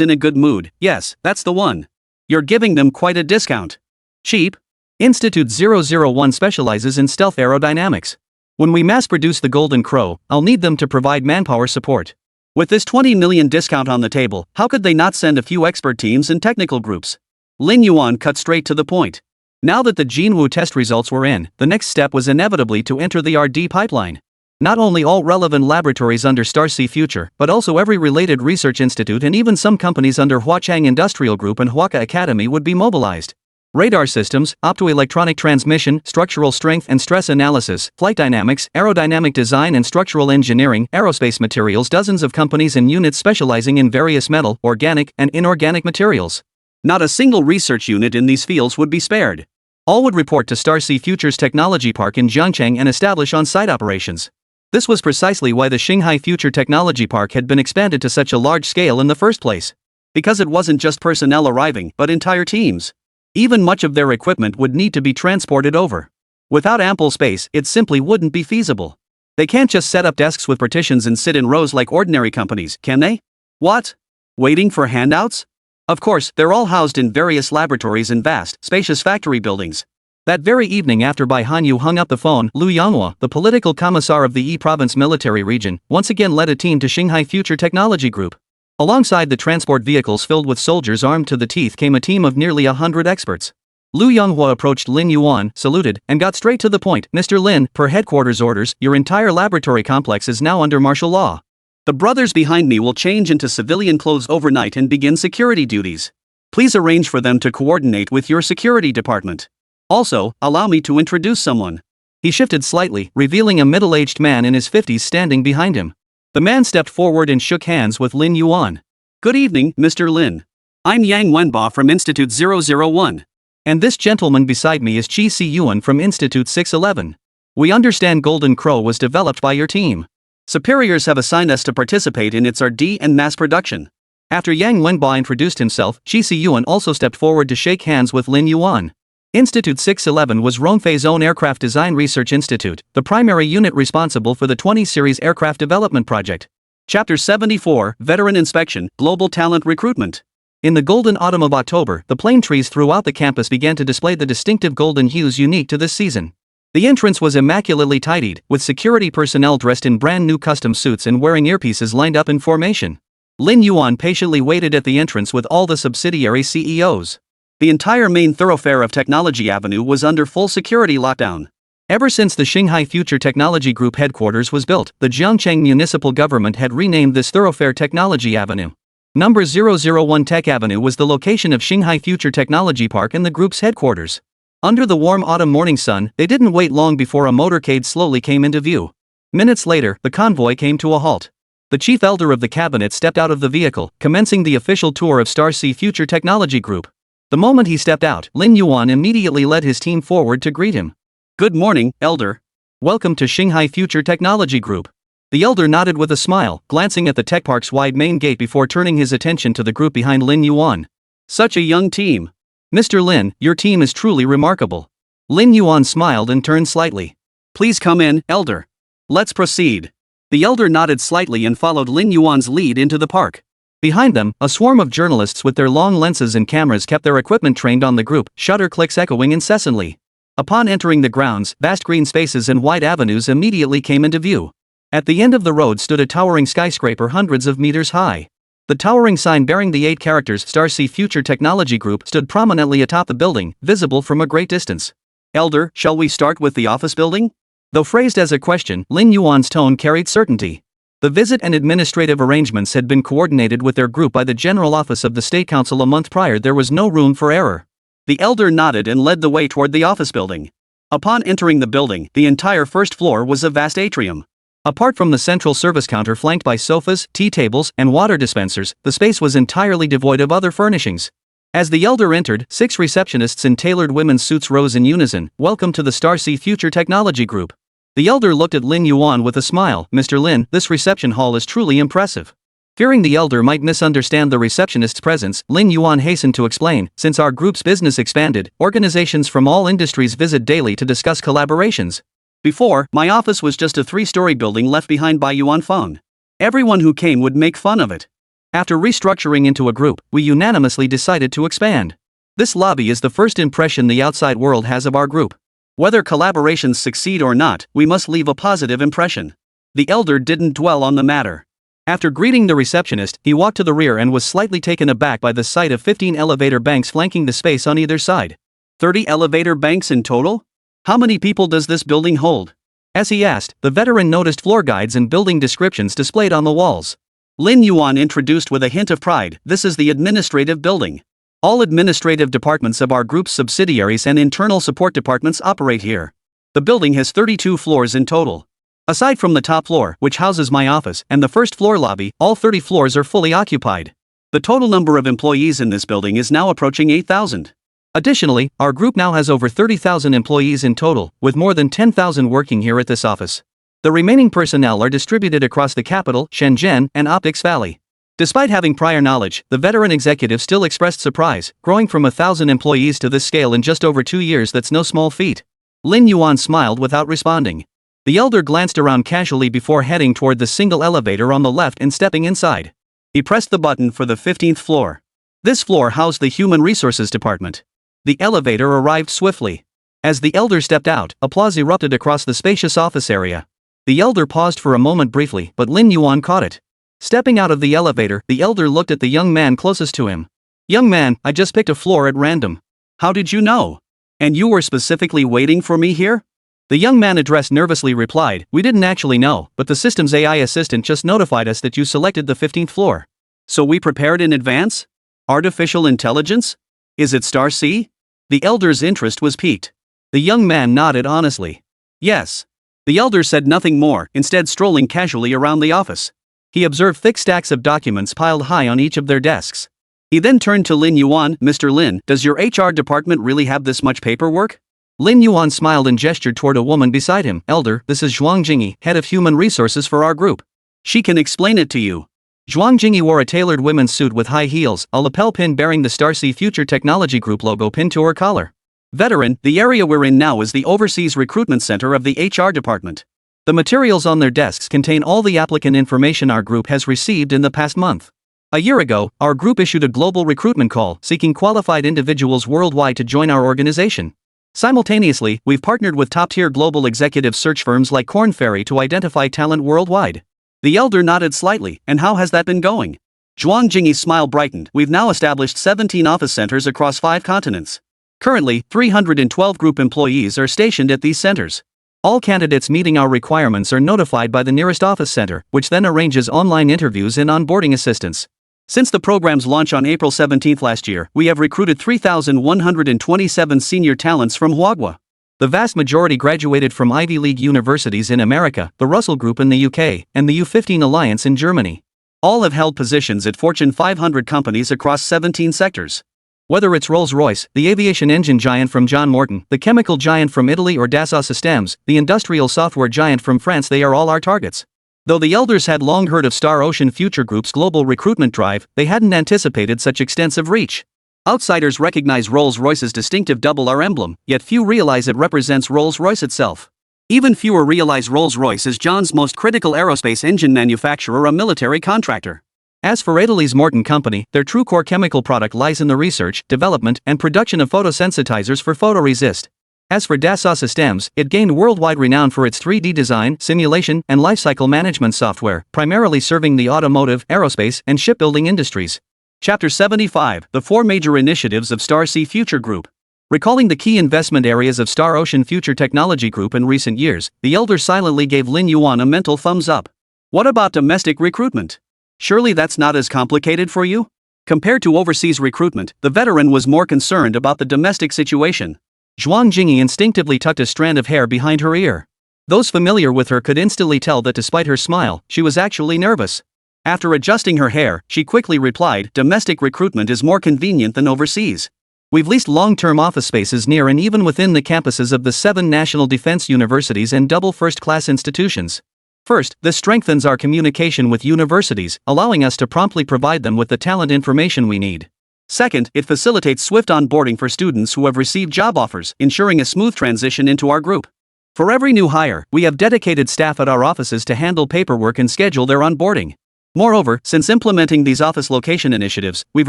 in a good mood. Yes, that's the one. You're giving them quite a discount. Cheap? Institute 001 specializes in stealth aerodynamics. When we mass produce the Golden Crow, I'll need them to provide manpower support. With this 20 million discount on the table, how could they not send a few expert teams and technical groups? Lin Yuan cut straight to the point. Now that the Jinwu test results were in, the next step was inevitably to enter the RD pipeline. Not only all relevant laboratories under Starsea Future, but also every related research institute and even some companies under Huachang Industrial Group and Huaca Academy would be mobilized. Radar systems, optoelectronic transmission, structural strength and stress analysis, flight dynamics, aerodynamic design and structural engineering, aerospace materials, dozens of companies and units specializing in various metal, organic, and inorganic materials. Not a single research unit in these fields would be spared. All would report to Starsea Future's Technology Park in Jiangcheng and establish on-site operations. This was precisely why the Shanghai Future Technology Park had been expanded to such a large scale in the first place. Because it wasn't just personnel arriving, but entire teams. Even much of their equipment would need to be transported over. Without ample space, it simply wouldn't be feasible. They can't just set up desks with partitions and sit in rows like ordinary companies, can they? What? Waiting for handouts? Of course, they're all housed in various laboratories in vast, spacious factory buildings. That very evening after Bai Hanyu hung up the phone, Lu Yanghua, the political commissar of the Yi Province military region, once again led a team to Shanghai Future Technology Group. Alongside the transport vehicles filled with soldiers armed to the teeth came a team of nearly 100 experts. Lu Yanghua approached Lin Yuan, saluted, and got straight to the point. Mr. Lin, per headquarters orders, your entire laboratory complex is now under martial law. The brothers behind me will change into civilian clothes overnight and begin security duties. Please arrange for them to coordinate with your security department. Also, allow me to introduce someone. He shifted slightly, revealing a middle-aged man in his 50s standing behind him. The man stepped forward and shook hands with Lin Yuan. Good evening, Mr. Lin. I'm Yang Wenba from Institute 001. And this gentleman beside me is Qi Si Yuan from Institute 611. We understand Golden Crow was developed by your team. Superiors have assigned us to participate in its RD and mass production. After Yang Wenba introduced himself, Qi Si Yuan also stepped forward to shake hands with Lin Yuan. Institute 611 was Rongfei's own Aircraft Design Research Institute, the primary unit responsible for the 20 series aircraft development project. Chapter 74, Veteran Inspection, Global Talent Recruitment. In the golden autumn of October, the plane trees throughout the campus began to display the distinctive golden hues unique to this season. The entrance was immaculately tidied, with security personnel dressed in brand new custom suits and wearing earpieces lined up in formation. Lin Yuan patiently waited at the entrance with all the subsidiary CEOs. The entire main thoroughfare of Technology Avenue was under full security lockdown. Ever since the Shanghai Future Technology Group headquarters was built, the Jiangcheng municipal government had renamed this thoroughfare Technology Avenue. Number 001 Tech Avenue was the location of Shanghai Future Technology Park and the group's headquarters. Under the warm autumn morning sun, they didn't wait long before a motorcade slowly came into view. Minutes later, the convoy came to a halt. The chief elder of the cabinet stepped out of the vehicle, commencing the official tour of Star Sea Future Technology Group. The moment he stepped out, Lin Yuan immediately led his team forward to greet him. "Good morning, elder. Welcome to Shanghai Future Technology Group." The elder nodded with a smile, glancing at the tech park's wide main gate before turning his attention to the group behind Lin Yuan. "Such a young team. Mr. Lin, your team is truly remarkable." Lin Yuan smiled and turned slightly. "Please come in, elder. Let's proceed." The elder nodded slightly and followed Lin Yuan's lead into the park. Behind them, a swarm of journalists with their long lenses and cameras kept their equipment trained on the group, shutter clicks echoing incessantly. Upon entering the grounds, vast green spaces and wide avenues immediately came into view. At the end of the road stood a towering skyscraper hundreds of meters high. The towering sign bearing the 8 characters Star Sea Future Technology Group stood prominently atop the building, visible from a great distance. "Elder, shall we start with the office building?" Though phrased as a question, Lin Yuan's tone carried certainty. The visit and administrative arrangements had been coordinated with their group by the General Office of the State Council a month prior. There was no room for error. The elder nodded and led the way toward the office building. Upon entering the building, the entire first floor was a vast atrium. Apart from the central service counter flanked by sofas, tea tables, and water dispensers, the space was entirely devoid of other furnishings. As the elder entered, 6 receptionists in tailored women's suits rose in unison. "Welcome to the Star Sea Future Technology Group." The elder looked at Lin Yuan with a smile. "Mr. Lin, this reception hall is truly impressive." Fearing the elder might misunderstand the receptionist's presence, Lin Yuan hastened to explain, "Since our group's business expanded, organizations from all industries visit daily to discuss collaborations. Before, my office was just a 3-story building left behind by Yuan Feng. Everyone who came would make fun of it. After restructuring into a group, we unanimously decided to expand. This lobby is the first impression the outside world has of our group. Whether collaborations succeed or not, we must leave a positive impression." The elder didn't dwell on the matter. After greeting the receptionist, he walked to the rear and was slightly taken aback by the sight of 15 elevator banks flanking the space on either side. 30 elevator banks in total? How many people does this building hold? As he asked, the veteran noticed floor guides and building descriptions displayed on the walls. Lin Yuan introduced with a hint of pride, "This is the administrative building. All administrative departments of our group's subsidiaries and internal support departments operate here. The building has 32 floors in total. Aside from the top floor, which houses my office, and the first floor lobby, all 30 floors are fully occupied. The total number of employees in this building is now approaching 8,000. Additionally, our group now has over 30,000 employees in total, with more than 10,000 working here at this office. The remaining personnel are distributed across the capital, Shenzhen, and Optics Valley." Despite having prior knowledge, the veteran executive still expressed surprise. Growing from 1,000 employees to this scale in just over 2 years, that's no small feat. Lin Yuan smiled without responding. The elder glanced around casually before heading toward the single elevator on the left and stepping inside. He pressed the button for the 15th floor. This floor housed the Human Resources Department. The elevator arrived swiftly. As the elder stepped out, applause erupted across the spacious office area. The elder paused for a moment briefly, but Lin Yuan caught it. Stepping out of the elevator, the elder looked at the young man closest to him. "Young man, I just picked a floor at random. How did you know? And you were specifically waiting for me here?" The young man addressed nervously replied, "We didn't actually know, but the system's AI assistant just notified us that you selected the 15th floor. So we prepared in advance? Artificial intelligence? Is it Star Sea?" The elder's interest was piqued. The young man nodded honestly. "Yes." The elder said nothing more, instead strolling casually around the office. He observed thick stacks of documents piled high on each of their desks. He then turned to Lin Yuan. "Mr. Lin, does your HR department really have this much paperwork?" Lin Yuan smiled and gestured toward a woman beside him. "Elder, this is Zhuang Jingyi, head of human resources for our group. She can explain it to you." Zhuang Jingyi wore a tailored women's suit with high heels, a lapel pin bearing the Star Sea Future Technology Group logo pinned to her collar. "Veteran, the area we're in now is the Overseas Recruitment Center of the HR department. The materials on their desks contain all the applicant information our group has received in the past month. A year ago, our group issued a global recruitment call seeking qualified individuals worldwide to join our organization. Simultaneously, we've partnered with top-tier global executive search firms like Korn Ferry to identify talent worldwide." The elder nodded slightly. "And how has that been going?" Zhuang Jingyi's smile brightened. "We've now established 17 office centers across 5 continents. Currently, 312 group employees are stationed at these centers. All candidates meeting our requirements are notified by the nearest office center, which then arranges online interviews and onboarding assistance. Since the program's launch on April 17 last year, we have recruited 3,127 senior talents from Huagua. The vast majority graduated from Ivy League universities in America, the Russell Group in the UK, and the U15 Alliance in Germany. All have held positions at Fortune 500 companies across 17 sectors. Whether it's Rolls-Royce, the aviation engine giant from John Morton, the chemical giant from Italy, or Dassault Systems, the industrial software giant from France, they are all our targets. Though the elders had long heard of Star Ocean Future Group's global recruitment drive, they hadn't anticipated such extensive reach. Outsiders recognize Rolls-Royce's distinctive double R emblem, yet few realize it represents Rolls-Royce itself. Even fewer realize Rolls-Royce is John's most critical aerospace engine manufacturer, a military contractor. As for Italy's Morton Company, their true core chemical product lies in the research, development, and production of photosensitizers for photoresist. As for Dassault Systems, it gained worldwide renown for its 3D design, simulation, and lifecycle management software, primarily serving the automotive, aerospace, and shipbuilding industries. Chapter 75, The Four Major Initiatives of Star Sea Future Group. Recalling the key investment areas of Star Ocean Future Technology Group in recent years, the elder silently gave Lin Yuan a mental thumbs up. What about domestic recruitment? Surely that's not as complicated for you? Compared to overseas recruitment, the veteran was more concerned about the domestic situation. Zhuang Jingyi instinctively tucked a strand of hair behind her ear. Those familiar with her could instantly tell that despite her smile, she was actually nervous. After adjusting her hair, she quickly replied, "Domestic recruitment is more convenient than overseas. We've leased long-term office spaces near and even within the campuses of the 7 national defense universities and double first-class institutions. First, this strengthens our communication with universities, allowing us to promptly provide them with the talent information we need. Second, it facilitates swift onboarding for students who have received job offers, ensuring a smooth transition into our group. For every new hire, we have dedicated staff at our offices to handle paperwork and schedule their onboarding. Moreover, since implementing these office location initiatives, we've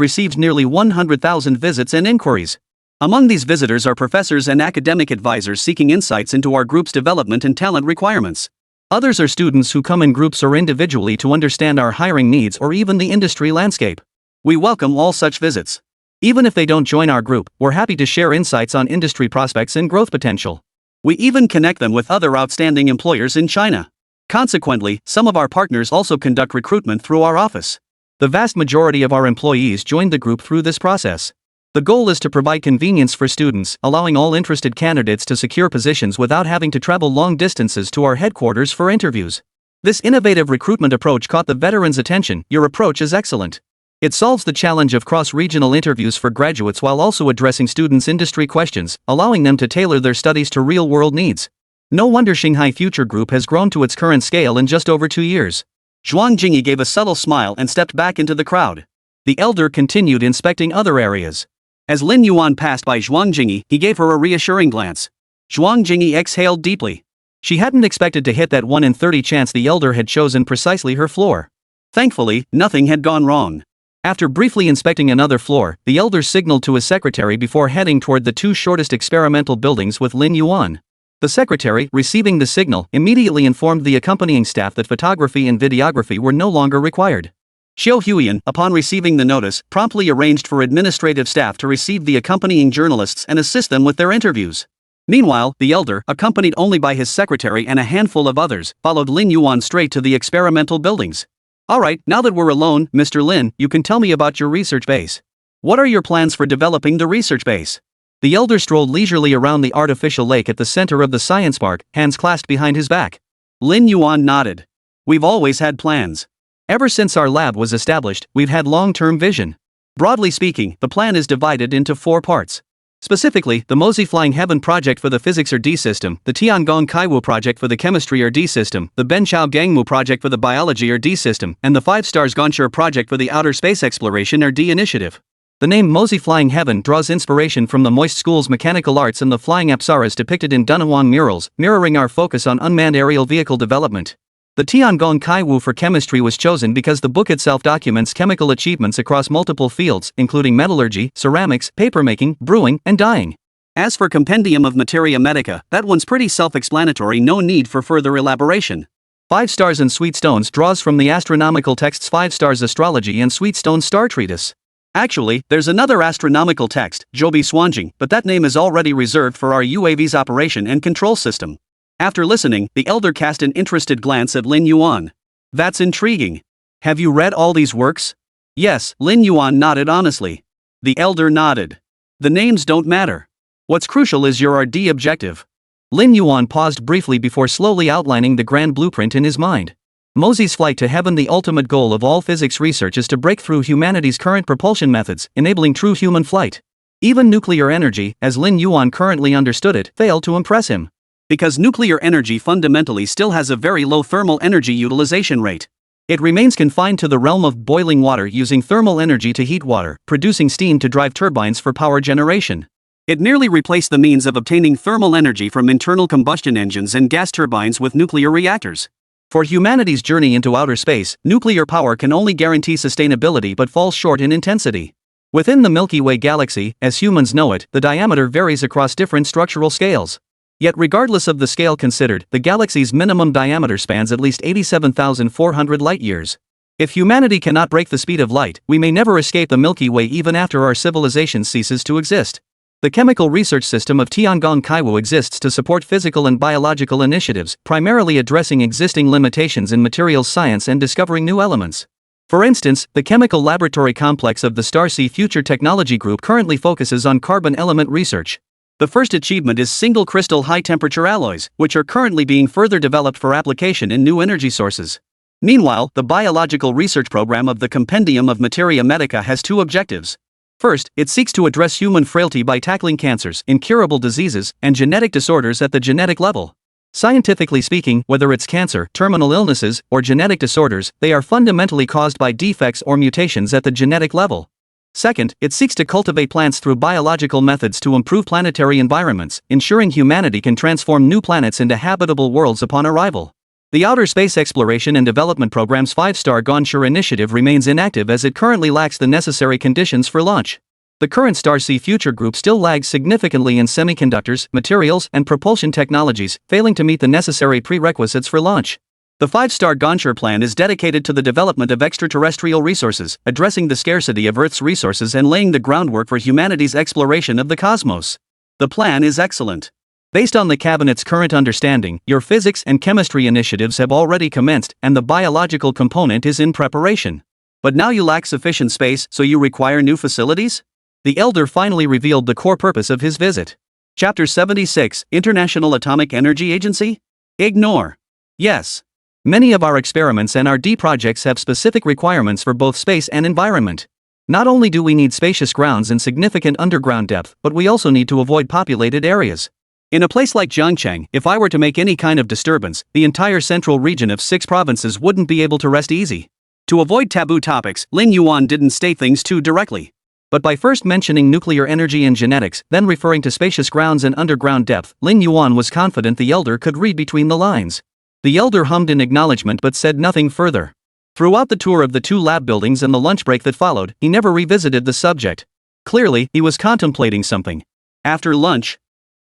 received nearly 100,000 visits and inquiries. Among these visitors are professors and academic advisors seeking insights into our group's development and talent requirements. Others are students who come in groups or individually to understand our hiring needs or even the industry landscape. We welcome all such visits. Even if they don't join our group, we're happy to share insights on industry prospects and growth potential. We even connect them with other outstanding employers in China. Consequently, some of our partners also conduct recruitment through our office. The vast majority of our employees joined the group through this process. The goal is to provide convenience for students, allowing all interested candidates to secure positions without having to travel long distances to our headquarters for interviews. This innovative recruitment approach caught the veterans' attention. Your approach is excellent. It solves the challenge of cross-regional interviews for graduates while also addressing students' industry questions, allowing them to tailor their studies to real-world needs. No wonder Shanghai Future Group has grown to its current scale in just over 2 years. Zhuang Jingyi gave a subtle smile and stepped back into the crowd. The elder continued inspecting other areas. As Lin Yuan passed by Zhuang Jingyi, he gave her a reassuring glance. Zhuang Jingyi exhaled deeply. She hadn't expected to hit that 1 in 30 chance the elder had chosen precisely her floor. Thankfully, nothing had gone wrong. After briefly inspecting another floor, the elder signaled to his secretary before heading toward the 2 shortest experimental buildings with Lin Yuan. The secretary, receiving the signal, immediately informed the accompanying staff that photography and videography were no longer required. Xiao Huiyan, upon receiving the notice, promptly arranged for administrative staff to receive the accompanying journalists and assist them with their interviews. Meanwhile, the elder, accompanied only by his secretary and a handful of others, followed Lin Yuan straight to the experimental buildings. Alright, now that we're alone, Mr. Lin, you can tell me about your research base. What are your plans for developing the research base? The elder strolled leisurely around the artificial lake at the center of the science park, hands clasped behind his back. Lin Yuan nodded. We've always had plans. Ever since our lab was established, we've had long-term vision. Broadly speaking, the plan is divided into 4 parts. Specifically, the Mosey Flying Heaven project for the physics RD system, the Tiangong Kaiwu project for the chemistry RD system, the Benchao Gangmu project for the biology RD system, and the 5 Stars Gonshur project for the outer space exploration RD initiative. The name Mosey Flying Heaven draws inspiration from the Moist School's mechanical arts and the flying apsaras depicted in Dunhuang murals, mirroring our focus on unmanned aerial vehicle development. The Tiangong Kaiwu for chemistry was chosen because the book itself documents chemical achievements across multiple fields, including metallurgy, ceramics, papermaking, brewing, and dyeing. As for Compendium of Materia Medica, that one's pretty self-explanatory, no need for further elaboration. 5 Stars and Sweet Stones draws from the astronomical texts 5 Stars Astrology and Sweet Stone Star Treatise. Actually, there's another astronomical text, Jobi Swanjing, but that name is already reserved for our UAV's operation and control system. After listening, the elder cast an interested glance at Lin Yuan. That's intriguing. Have you read all these works? Yes, Lin Yuan nodded honestly. The elder nodded. The names don't matter. What's crucial is your RD objective. Lin Yuan paused briefly before slowly outlining the grand blueprint in his mind. Mosey's flight to heaven. The ultimate goal of all physics research is to break through humanity's current propulsion methods, enabling true human flight. Even nuclear energy, as Lin Yuan currently understood it, failed to impress him. Because nuclear energy fundamentally still has a very low thermal energy utilization rate. It remains confined to the realm of boiling water using thermal energy to heat water, producing steam to drive turbines for power generation. It merely replaced the means of obtaining thermal energy from internal combustion engines and gas turbines with nuclear reactors. For humanity's journey into outer space, nuclear power can only guarantee sustainability but falls short in intensity. Within the Milky Way galaxy, as humans know it, the diameter varies across different structural scales. Yet regardless of the scale considered, the galaxy's minimum diameter spans at least 87,400 light-years. If humanity cannot break the speed of light, we may never escape the Milky Way even after our civilization ceases to exist. The chemical research system of Tiangong Kaiwu exists to support physical and biological initiatives, primarily addressing existing limitations in materials science and discovering new elements. For instance, the chemical laboratory complex of the Starsea Future Technology Group currently focuses on carbon element research. The first achievement is single crystal high-temperature alloys, which are currently being further developed for application in new energy sources. Meanwhile, the biological research program of the Compendium of Materia Medica has two objectives. First, it seeks to address human frailty by tackling cancers, incurable diseases, and genetic disorders at the genetic level. Scientifically speaking, whether it's cancer, terminal illnesses, or genetic disorders, they are fundamentally caused by defects or mutations at the genetic level. Second, it seeks to cultivate plants through biological methods to improve planetary environments, ensuring humanity can transform new planets into habitable worlds upon arrival. The Outer Space Exploration and Development Program's 5-star Gonshur initiative remains inactive as it currently lacks the necessary conditions for launch. The current Starsea Future Group still lags significantly in semiconductors, materials, and propulsion technologies, failing to meet the necessary prerequisites for launch. The 5-star Gonshur plan is dedicated to the development of extraterrestrial resources, addressing the scarcity of Earth's resources and laying the groundwork for humanity's exploration of the cosmos. The plan is excellent. Based on the Cabinet's current understanding, your physics and chemistry initiatives have already commenced, and the biological component is in preparation. But now you lack sufficient space, so you require new facilities? The Elder finally revealed the core purpose of his visit. Chapter 76, International Atomic Energy Agency? Ignore. Yes. Many of our experiments and RD projects have specific requirements for both space and environment. Not only do we need spacious grounds and significant underground depth, but we also need to avoid populated areas. In a place like Zhangcheng, if I were to make any kind of disturbance, the entire central region of 6 provinces wouldn't be able to rest easy. To avoid taboo topics, Lin Yuan didn't state things too directly. But by first mentioning nuclear energy and genetics, then referring to spacious grounds and underground depth, Lin Yuan was confident the Elder could read between the lines. The Elder hummed in acknowledgement but said nothing further. Throughout the tour of the 2 lab buildings and the lunch break that followed, he never revisited the subject. Clearly, he was contemplating something. After lunch,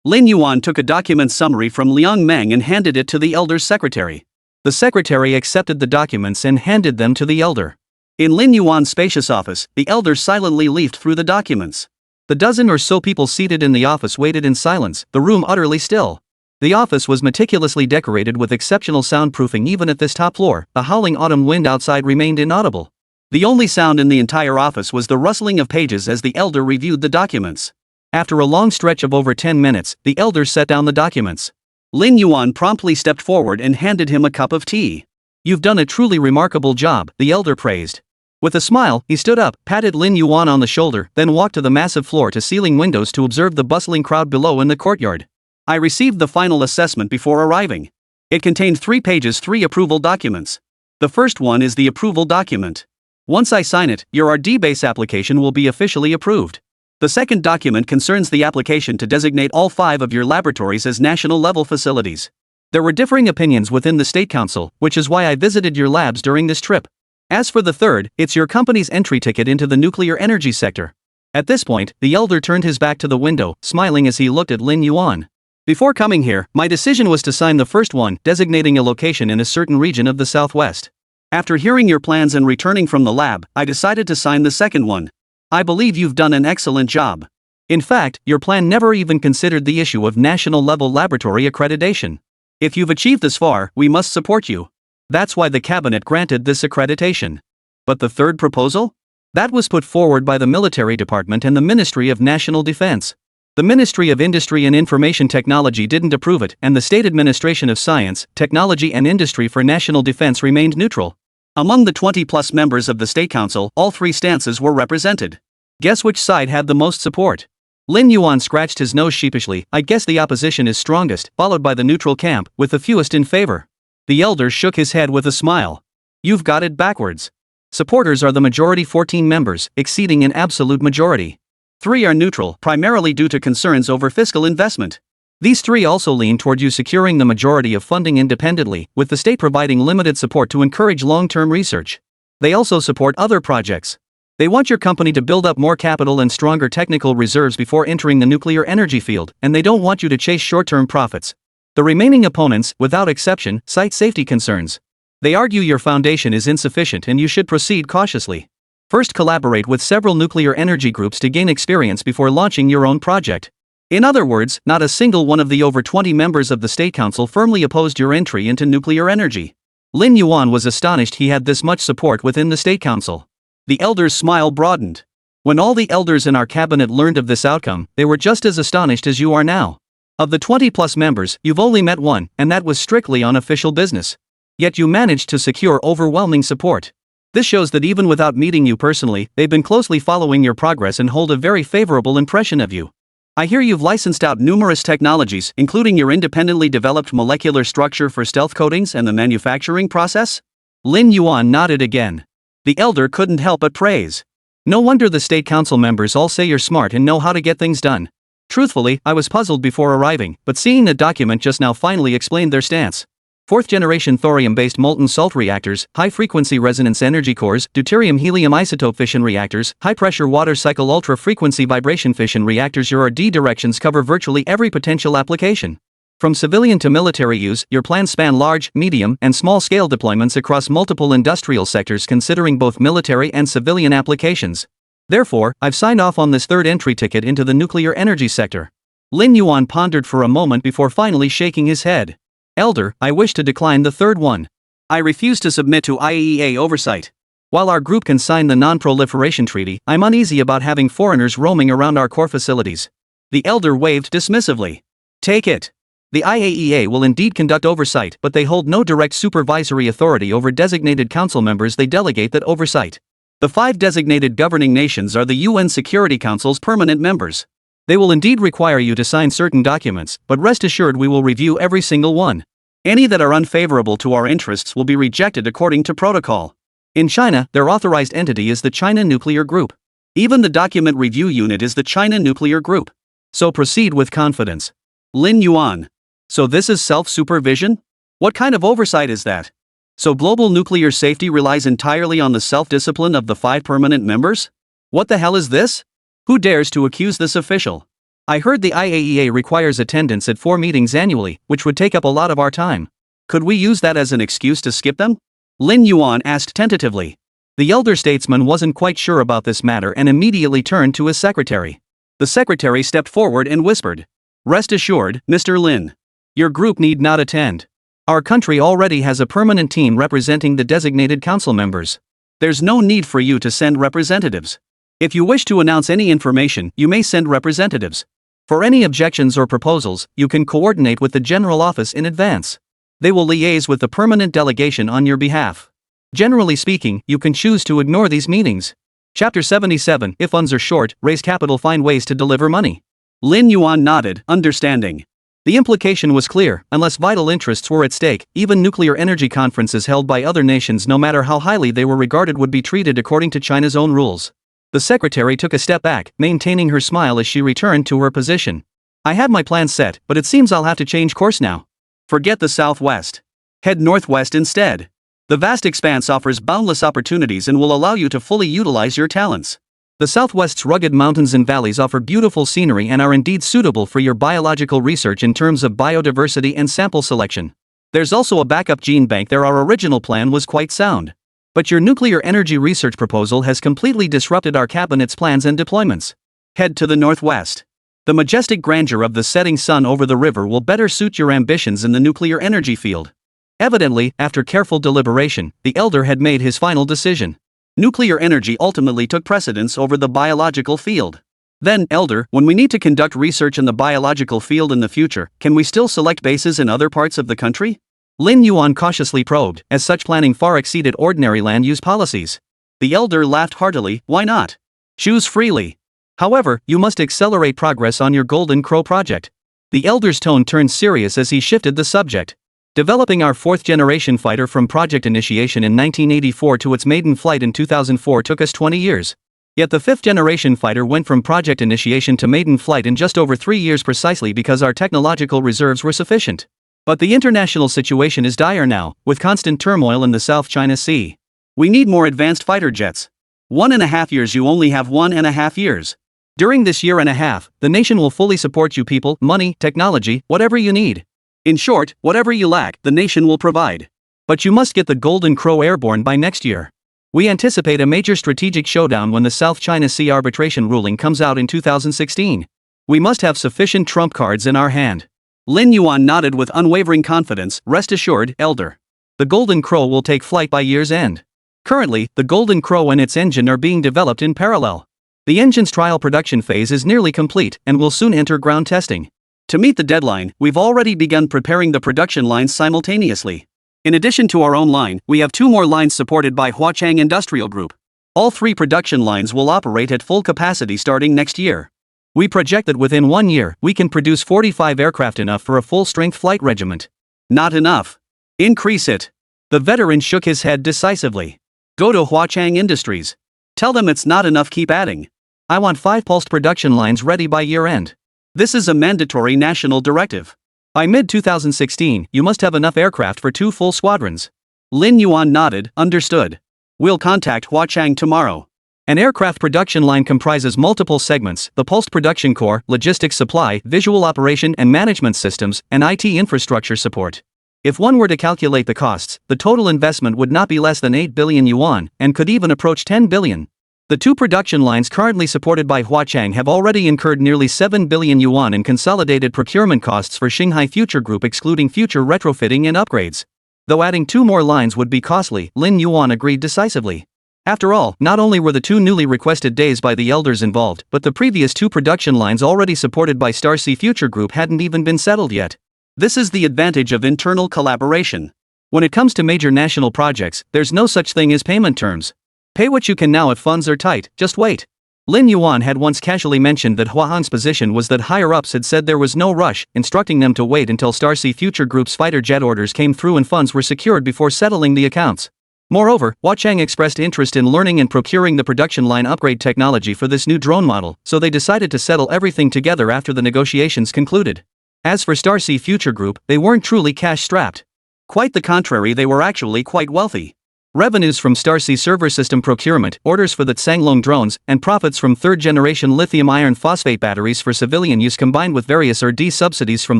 Lin Yuan took a document summary from Liang Meng and handed it to the Elder's secretary. The secretary accepted the documents and handed them to the Elder. In Lin Yuan's spacious office, the Elder silently leafed through the documents. The dozen or so people seated in the office waited in silence, the room utterly still. The office was meticulously decorated with exceptional soundproofing. Even at this top floor, the howling autumn wind outside remained inaudible. The only sound in the entire office was the rustling of pages as the Elder reviewed the documents. After a long stretch of over 10 minutes, the Elder set down the documents. Lin Yuan promptly stepped forward and handed him a cup of tea. "You've done a truly remarkable job," the Elder praised. With a smile, he stood up, patted Lin Yuan on the shoulder, then walked to the massive floor-to-ceiling windows to observe the bustling crowd below in the courtyard. "I received the final assessment before arriving. It contained 3 pages, 3 approval documents. The first one is the approval document. Once I sign it, your RD-base application will be officially approved. The second document concerns the application to designate all 5 of your laboratories as national-level facilities. There were differing opinions within the State Council, which is why I visited your labs during this trip. As for the third, it's your company's entry ticket into the nuclear energy sector." At this point, the Elder turned his back to the window, smiling as he looked at Lin Yuan. "Before coming here, my decision was to sign the first one, designating a location in a certain region of the southwest. After hearing your plans and returning from the lab, I decided to sign the second one. I believe you've done an excellent job. In fact, your plan never even considered the issue of national-level laboratory accreditation. If you've achieved this far, we must support you. That's why the cabinet granted this accreditation. But the third proposal? That was put forward by the Military Department and the Ministry of National Defense. The Ministry of Industry and Information Technology didn't approve it, and the State Administration of Science, Technology and Industry for National Defense remained neutral. Among the 20-plus members of the State Council, all three stances were represented. Guess which side had the most support? Lin Yuan scratched his nose sheepishly. I guess the opposition is strongest, followed by the neutral camp, with the fewest in favor. The elder shook his head with a smile. You've got it backwards. Supporters are the majority 14 members, exceeding an absolute majority. 3 are neutral, primarily due to concerns over fiscal investment. These 3 also lean toward you securing the majority of funding independently, with the state providing limited support to encourage long-term research. They also support other projects. They want your company to build up more capital and stronger technical reserves before entering the nuclear energy field, and they don't want you to chase short-term profits. The remaining opponents, without exception, cite safety concerns. They argue your foundation is insufficient and you should proceed cautiously. First, collaborate with several nuclear energy groups to gain experience before launching your own project. In other words, not a single one of the over 20 members of the State Council firmly opposed your entry into nuclear energy. Lin Yuan was astonished he had this much support within the State Council. The elder's smile broadened. When all the elders in our cabinet learned of this outcome, they were just as astonished as you are now. Of the 20-plus members, you've only met one, and that was strictly on official business. Yet you managed to secure overwhelming support. This shows that even without meeting you personally, they've been closely following your progress and hold a very favorable impression of you. I hear you've licensed out numerous technologies, including your independently developed molecular structure for stealth coatings and the manufacturing process? Lin Yuan nodded again. The elder couldn't help but praise. No wonder the State Council members all say you're smart and know how to get things done. Truthfully, I was puzzled before arriving, but seeing the document just now finally explained their stance. 4th-generation thorium-based molten salt reactors, high-frequency resonance energy cores, deuterium-helium isotope fission reactors, high-pressure water cycle ultra-frequency vibration fission reactors. Your R&D directions cover virtually every potential application. From civilian to military use, your plans span large, medium, and small-scale deployments across multiple industrial sectors considering both military and civilian applications. Therefore, I've signed off on this third entry ticket into the nuclear energy sector. Lin Yuan pondered for a moment before finally shaking his head. Elder, I wish to decline the third one. I refuse to submit to IAEA oversight. While our group can sign the Non-Proliferation Treaty, I'm uneasy about having foreigners roaming around our core facilities. The elder waved dismissively. Take it. The IAEA will indeed conduct oversight, but they hold no direct supervisory authority over designated council members. They delegate that oversight. The 5 designated governing nations are the UN Security Council's permanent members. They will indeed require you to sign certain documents, but rest assured we will review every single one. Any that are unfavorable to our interests will be rejected according to protocol. In China, their authorized entity is the China Nuclear Group. Even the document review unit is the China Nuclear Group. So proceed with confidence. Lin Yuan. So this is self-supervision? What kind of oversight is that? So global nuclear safety relies entirely on the self-discipline of the 5 permanent members? What the hell is this? Who dares to accuse this official? I heard the IAEA requires attendance at 4 meetings annually, which would take up a lot of our time. Could we use that as an excuse to skip them? Lin Yuan asked tentatively. The elder statesman wasn't quite sure about this matter and immediately turned to his secretary. The secretary stepped forward and whispered. Rest assured, Mr. Lin. Your group need not attend. Our country already has a permanent team representing the designated council members. There's no need for you to send representatives. If you wish to announce any information, you may send representatives. For any objections or proposals, you can coordinate with the General Office in advance. They will liaise with the permanent delegation on your behalf. Generally speaking, you can choose to ignore these meetings. Chapter 77. If funds are short, raise capital, find ways to deliver money. Lin Yuan nodded, understanding. The implication was clear. Unless vital interests were at stake, even nuclear energy conferences held by other nations, no matter how highly they were regarded, would be treated according to China's own rules. The secretary took a step back, maintaining her smile as she returned to her position. I had my plans set, but it seems I'll have to change course now. Forget the southwest. Head northwest instead. The vast expanse offers boundless opportunities and will allow you to fully utilize your talents. The Southwest's rugged mountains and valleys offer beautiful scenery and are indeed suitable for your biological research in terms of biodiversity and sample selection. There's also a backup gene bank there. Our original plan was quite sound. But your nuclear energy research proposal has completely disrupted our cabinet's plans and deployments. Head to the northwest. The majestic grandeur of the setting sun over the river will better suit your ambitions in the nuclear energy field. Evidently, after careful deliberation, the elder had made his final decision. Nuclear energy ultimately took precedence over the biological field. Then, Elder, when we need to conduct research in the biological field in the future, can we still select bases in other parts of the country? Lin Yuan cautiously probed, as such planning far exceeded ordinary land use policies. The Elder laughed heartily. Why not? Choose freely. However, you must accelerate progress on your Golden Crow project. The Elder's tone turned serious as he shifted the subject. Developing our fourth-generation fighter from project initiation in 1984 to its maiden flight in 2004 took us 20 years. Yet the fifth-generation fighter went from project initiation to maiden flight in just over 3 years precisely because our technological reserves were sufficient. But the international situation is dire now, with constant turmoil in the South China Sea. We need more advanced fighter jets. 1.5 years. You only have 1.5 years. During this year and a half, the nation will fully support you people, money, technology, whatever you need. In short, whatever you lack, the nation will provide. But you must get the Golden Crow airborne by next year. We anticipate a major strategic showdown when the South China Sea arbitration ruling comes out in 2016. We must have sufficient trump cards in our hand. Lin Yuan nodded with unwavering confidence. Rest assured, Elder. The Golden Crow will take flight by year's end. Currently, the Golden Crow and its engine are being developed in parallel. The engine's trial production phase is nearly complete and will soon enter ground testing. To meet the deadline, we've already begun preparing the production lines simultaneously. In addition to our own line, we have 2 more lines supported by Huachang Industrial Group. All 3 production lines will operate at full capacity starting next year. We project that within 1 year, we can produce 45 aircraft, enough for a full-strength flight regiment. Not enough. Increase it. The veteran shook his head decisively. Go to Huachang Industries. Tell them it's not enough, keep adding. I want 5 pulsed production lines ready by year-end. This is a mandatory national directive. By mid-2016, you must have enough aircraft for 2 full squadrons. Lin Yuan nodded. Understood. We'll contact Huachang tomorrow. An aircraft production line comprises multiple segments: the pulsed production core, logistics supply, visual operation and management systems, and IT infrastructure support. If one were to calculate the costs, the total investment would not be less than 8 billion yuan, and could even approach 10 billion. The 2 production lines currently supported by Huachang have already incurred nearly 7 billion yuan in consolidated procurement costs for Shanghai Future Group, excluding future retrofitting and upgrades. Though adding 2 more lines would be costly, Lin Yuan agreed decisively. After all, not only were the 2 newly requested days by the elders involved, but the previous 2 production lines already supported by Starsea Future Group hadn't even been settled yet. This is the advantage of internal collaboration. When it comes to major national projects, there's no such thing as payment terms. Pay what you can now if funds are tight, just wait. Lin Yuan had once casually mentioned that Huahan's position was that higher-ups had said there was no rush, instructing them to wait until Starsea Future Group's fighter jet orders came through and funds were secured before settling the accounts. Moreover, Huachang expressed interest in learning and procuring the production line upgrade technology for this new drone model, so they decided to settle everything together after the negotiations concluded. As for Starsea Future Group, they weren't truly cash-strapped. Quite the contrary, they were actually quite wealthy. Revenues from Starsea server system procurement, orders for the Tsanglong drones, and profits from third-generation lithium iron phosphate batteries for civilian use combined with various R&D subsidies from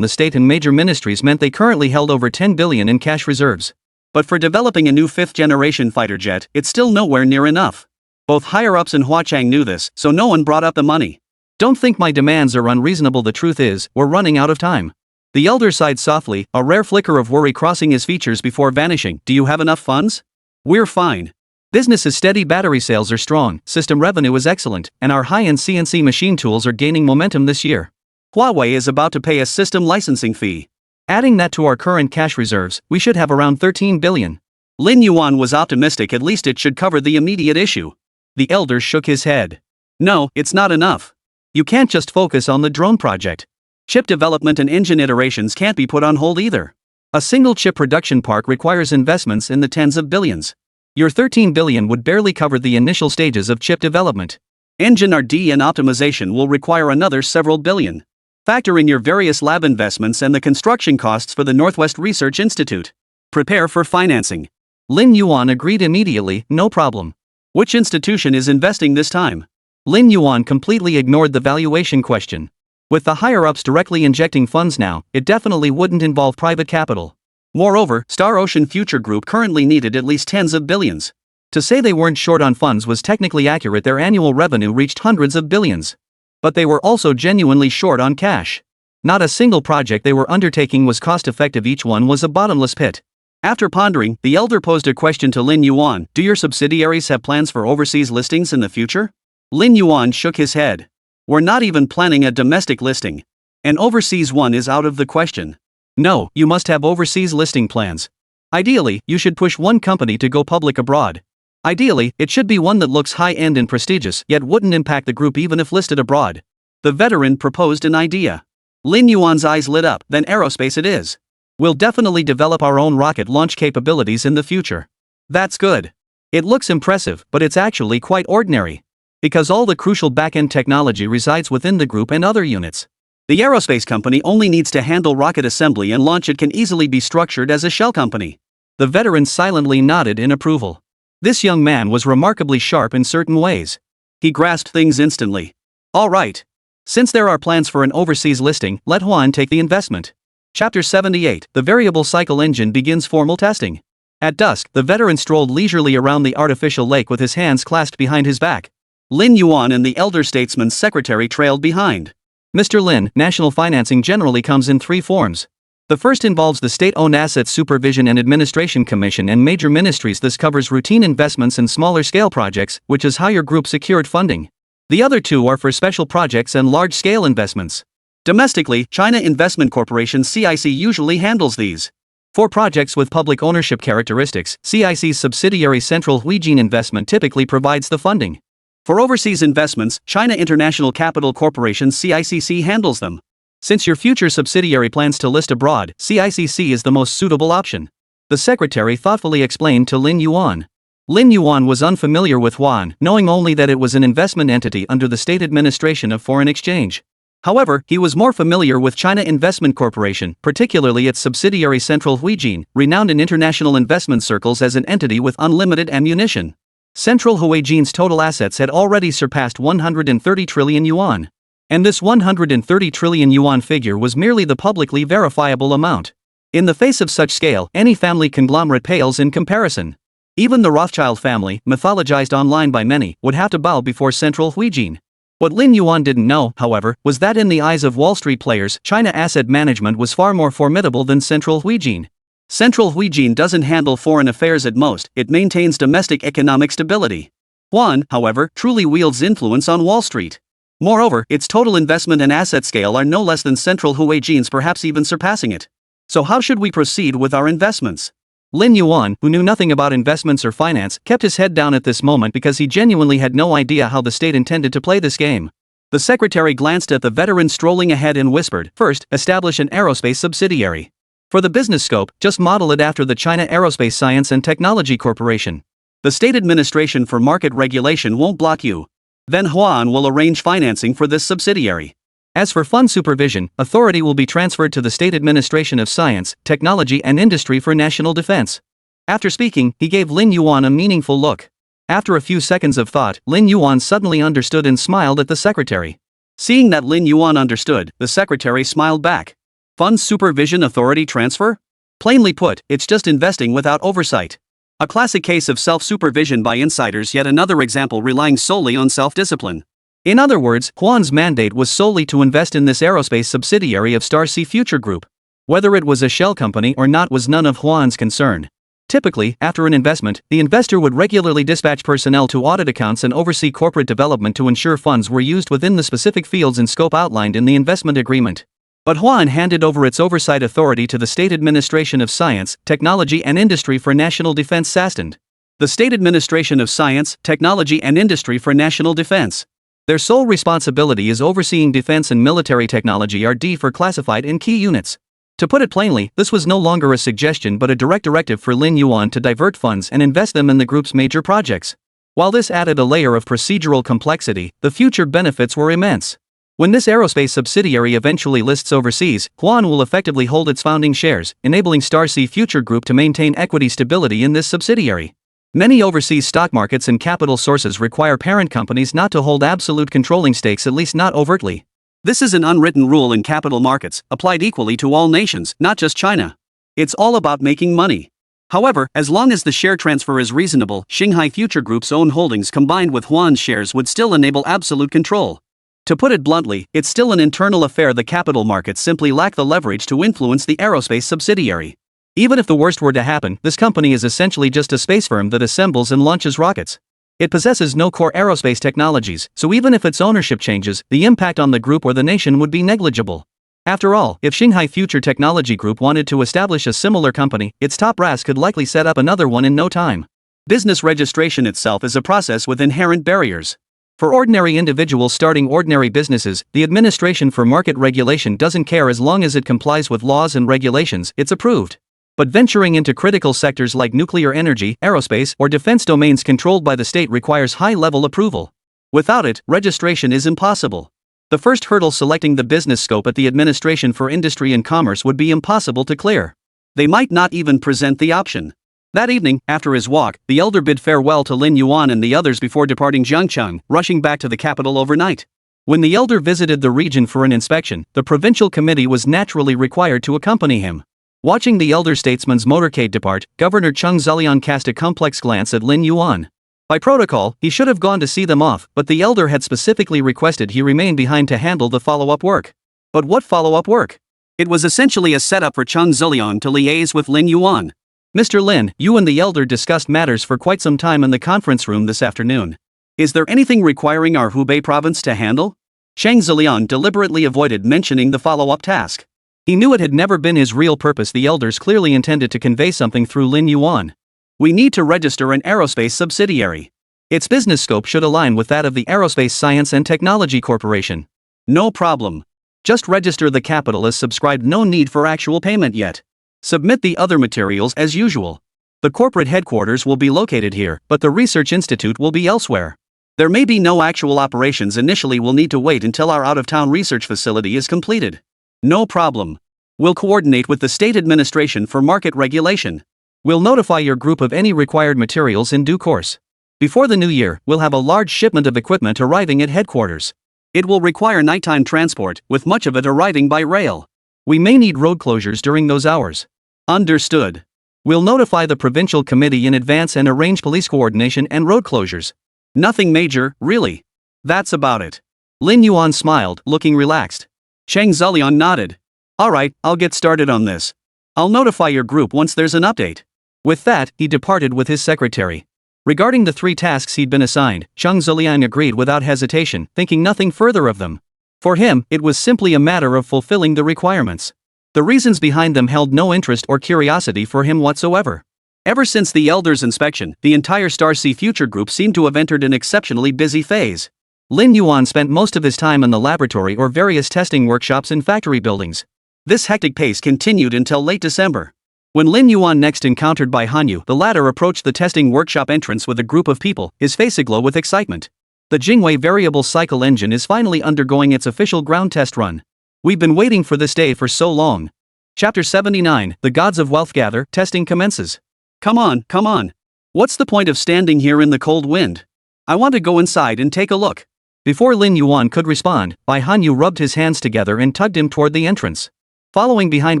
the state and major ministries meant they currently held over 10 billion in cash reserves. But for developing a new 5th-generation fighter jet, it's still nowhere near enough. Both higher-ups and Huachang knew this, so no one brought up the money. Don't think my demands are unreasonable, the truth is, we're running out of time. The elder sighed softly, a rare flicker of worry crossing his features before vanishing. Do you have enough funds? We're fine. Business is steady, battery sales are strong, system revenue is excellent, and our high-end CNC machine tools are gaining momentum this year. Huawei is about to pay a system licensing fee. Adding that to our current cash reserves, we should have around 13 billion. Lin Yuan was optimistic, at least it should cover the immediate issue. The elder shook his head. No, it's not enough. You can't just focus on the drone project. Chip development and engine iterations can't be put on hold either. A single chip production park requires investments in the tens of billions. Your 13 billion would barely cover the initial stages of chip development. Engine R&D and optimization will require another several billion. Factor in your various lab investments and the construction costs for the Northwest Research Institute. Prepare for financing. Lin Yuan agreed immediately. No problem. Which institution is investing this time? Lin Yuan completely ignored the valuation question. With the higher-ups directly injecting funds now, it definitely wouldn't involve private capital. Moreover, Star Ocean Future Group currently needed at least tens of billions. To say they weren't short on funds was technically accurate. Their annual revenue reached hundreds of billions. But they were also genuinely short on cash. Not a single project they were undertaking was cost-effective, each one was a bottomless pit. After pondering, the elder posed a question to Lin Yuan: do your subsidiaries have plans for overseas listings in the future? Lin Yuan shook his head. We're not even planning a domestic listing. An overseas one is out of the question. No, you must have overseas listing plans. Ideally, you should push one company to go public abroad. Ideally, it should be one that looks high-end and prestigious yet wouldn't impact the group even if listed abroad. The veteran proposed an idea. Lin Yuan's eyes lit up. Then aerospace it is. We'll definitely develop our own rocket launch capabilities in the future. That's good. It looks impressive, but it's actually quite ordinary. Because all the crucial back-end technology resides within the group and other units. The aerospace company only needs to handle rocket assembly and launch. It can easily be structured as a shell company. The veteran silently nodded in approval. This young man was remarkably sharp in certain ways. He grasped things instantly. All right. Since there are plans for an overseas listing, let Huan take the investment. Chapter 78, The Variable Cycle Engine begins formal testing. At dusk, the veteran strolled leisurely around the artificial lake with his hands clasped behind his back. Lin Yuan and the elder statesman's secretary trailed behind. Mr. Lin, national financing generally comes in three forms. The first involves the State-Owned Assets Supervision and Administration Commission and major ministries. This covers routine investments and smaller-scale projects, which is how your group secured funding. The other two are for special projects and large-scale investments. Domestically, China Investment Corporation (CIC) usually handles these. For projects with public ownership characteristics, CIC's subsidiary Central Huijin Investment typically provides the funding. For overseas investments, China International Capital Corporation (CICC) handles them. Since your future subsidiary plans to list abroad, CICC is the most suitable option. The secretary thoughtfully explained to Lin Yuan. Lin Yuan was unfamiliar with Huan, knowing only that it was an investment entity under the State Administration of Foreign Exchange. However, he was more familiar with China Investment Corporation, particularly its subsidiary Central Huijin, renowned in international investment circles as an entity with unlimited ammunition. Central Huijin's total assets had already surpassed 130 trillion yuan. And this 130 trillion yuan figure was merely the publicly verifiable amount. In the face of such scale, any family conglomerate pales in comparison. Even the Rothschild family, mythologized online by many, would have to bow before Central Huijin. What Lin Yuan didn't know, however, was that in the eyes of Wall Street players, China Asset Management was far more formidable than Central Huijin. Central Huijin doesn't handle foreign affairs at most, it maintains domestic economic stability. Huan, however, truly wields influence on Wall Street. Moreover, its total investment and asset scale are no less than Central Huijin's, perhaps even surpassing it. So how should we proceed with our investments? Lin Yuan, who knew nothing about investments or finance, kept his head down at this moment because he genuinely had no idea how the state intended to play this game. The secretary glanced at the veteran strolling ahead and whispered, first, establish an aerospace subsidiary. For the business scope, just model it after the China Aerospace Science and Technology Corporation. The State Administration for Market Regulation won't block you. Then Huan will arrange financing for this subsidiary. As for fund supervision, authority will be transferred to the State Administration of Science, Technology and Industry for National Defense. After speaking, he gave Lin Yuan a meaningful look. After a few seconds of thought, Lin Yuan suddenly understood and smiled at the secretary. Seeing that Lin Yuan understood, the secretary smiled back. Fund supervision authority transfer? Plainly put, it's just investing without oversight. A classic case of self-supervision by insiders, yet another example relying solely on self-discipline. In other words, Huan's mandate was solely to invest in this aerospace subsidiary of Star Sea Future Group. Whether it was a shell company or not was none of Huan's concern. Typically, after an investment, the investor would regularly dispatch personnel to audit accounts and oversee corporate development to ensure funds were used within the specific fields and scope outlined in the investment agreement. But Huan handed over its oversight authority to the State Administration of Science, Technology and Industry for National Defense (SASTIND). The State Administration of Science, Technology and Industry for National Defense. Their sole responsibility is overseeing defense and military technology (RD) for classified and key units. To put it plainly, this was no longer a suggestion but a direct directive for Lin Yuan to divert funds and invest them in the group's major projects. While this added a layer of procedural complexity, the future benefits were immense. When this aerospace subsidiary eventually lists overseas, Huan will effectively hold its founding shares, enabling Star Sea Future Group to maintain equity stability in this subsidiary. Many overseas stock markets and capital sources require parent companies not to hold absolute controlling stakes, at least not overtly. This is an unwritten rule in capital markets, applied equally to all nations, not just China. It's all about making money. However, as long as the share transfer is reasonable, Shanghai Future Group's own holdings combined with Huan's shares would still enable absolute control. To put it bluntly, it's still an internal affair. The capital markets simply lack the leverage to influence the aerospace subsidiary. Even if the worst were to happen, this company is essentially just a space firm that assembles and launches rockets. It possesses no core aerospace technologies, so even if its ownership changes, the impact on the group or the nation would be negligible. After all, if Shanghai Future Technology Group wanted to establish a similar company, its top brass could likely set up another one in no time. Business registration itself is a process with inherent barriers. For ordinary individuals starting ordinary businesses, the Administration for Market Regulation doesn't care as long as it complies with laws and regulations, it's approved. But venturing into critical sectors like nuclear energy, aerospace, or defense domains controlled by the state requires high-level approval. Without it, registration is impossible. The first hurdle, selecting the business scope at the Administration for Industry and Commerce, would be impossible to clear. They might not even present the option. That evening, after his walk, the elder bid farewell to Lin Yuan and the others before departing Jiangcheng, rushing back to the capital overnight. When the elder visited the region for an inspection, the provincial committee was naturally required to accompany him. Watching the elder statesman's motorcade depart, Governor Cheng Zelian cast a complex glance at Lin Yuan. By protocol, he should have gone to see them off, but the elder had specifically requested he remain behind to handle the follow-up work. But what follow-up work? It was essentially a setup for Cheng Zelian to liaise with Lin Yuan. Mr. Lin, you and the elder discussed matters for quite some time in the conference room this afternoon. Is there anything requiring our Hubei province to handle? Cheng Zelian deliberately avoided mentioning the follow-up task. He knew it had never been his real purpose. The elders clearly intended to convey something through Lin Yuan. We need to register an aerospace subsidiary. Its business scope should align with that of the Aerospace Science and Technology Corporation. No problem. Just register the capital as subscribed. No need for actual payment yet. Submit the other materials as usual. The corporate headquarters will be located here, but the research institute will be elsewhere. There may be no actual operations initially. We'll need to wait until our out-of-town research facility is completed. No problem. We'll coordinate with the State Administration for Market Regulation. We'll notify your group of any required materials in due course. Before the new year, we'll have a large shipment of equipment arriving at headquarters. It will require nighttime transport, with much of it arriving by rail. We may need road closures during those hours. Understood. We'll notify the provincial committee in advance and arrange police coordination and road closures. Nothing major, really. That's about it. Lin Yuan smiled, looking relaxed. Cheng Zelian nodded. Alright, I'll get started on this. I'll notify your group once there's an update. With that, he departed with his secretary. Regarding the 3 tasks he'd been assigned, Cheng Zelian agreed without hesitation, thinking nothing further of them. For him, it was simply a matter of fulfilling the requirements. The reasons behind them held no interest or curiosity for him whatsoever. Ever since the elders' inspection, the entire Star Sea Future Group seemed to have entered an exceptionally busy phase. Lin Yuan spent most of his time in the laboratory or various testing workshops in factory buildings. This hectic pace continued until late December. When Lin Yuan next encountered Bai Hanyu, the latter approached the testing workshop entrance with a group of people, his face aglow with excitement. The Jingwei variable cycle engine is finally undergoing its official ground test run. We've been waiting for this day for so long. Chapter 79, The Gods of Wealth Gather, testing commences. Come on. What's the point of standing here in the cold wind? I want to go inside and take a look. Before Lin Yuan could respond, Bai Hanyu rubbed his hands together and tugged him toward the entrance. Following behind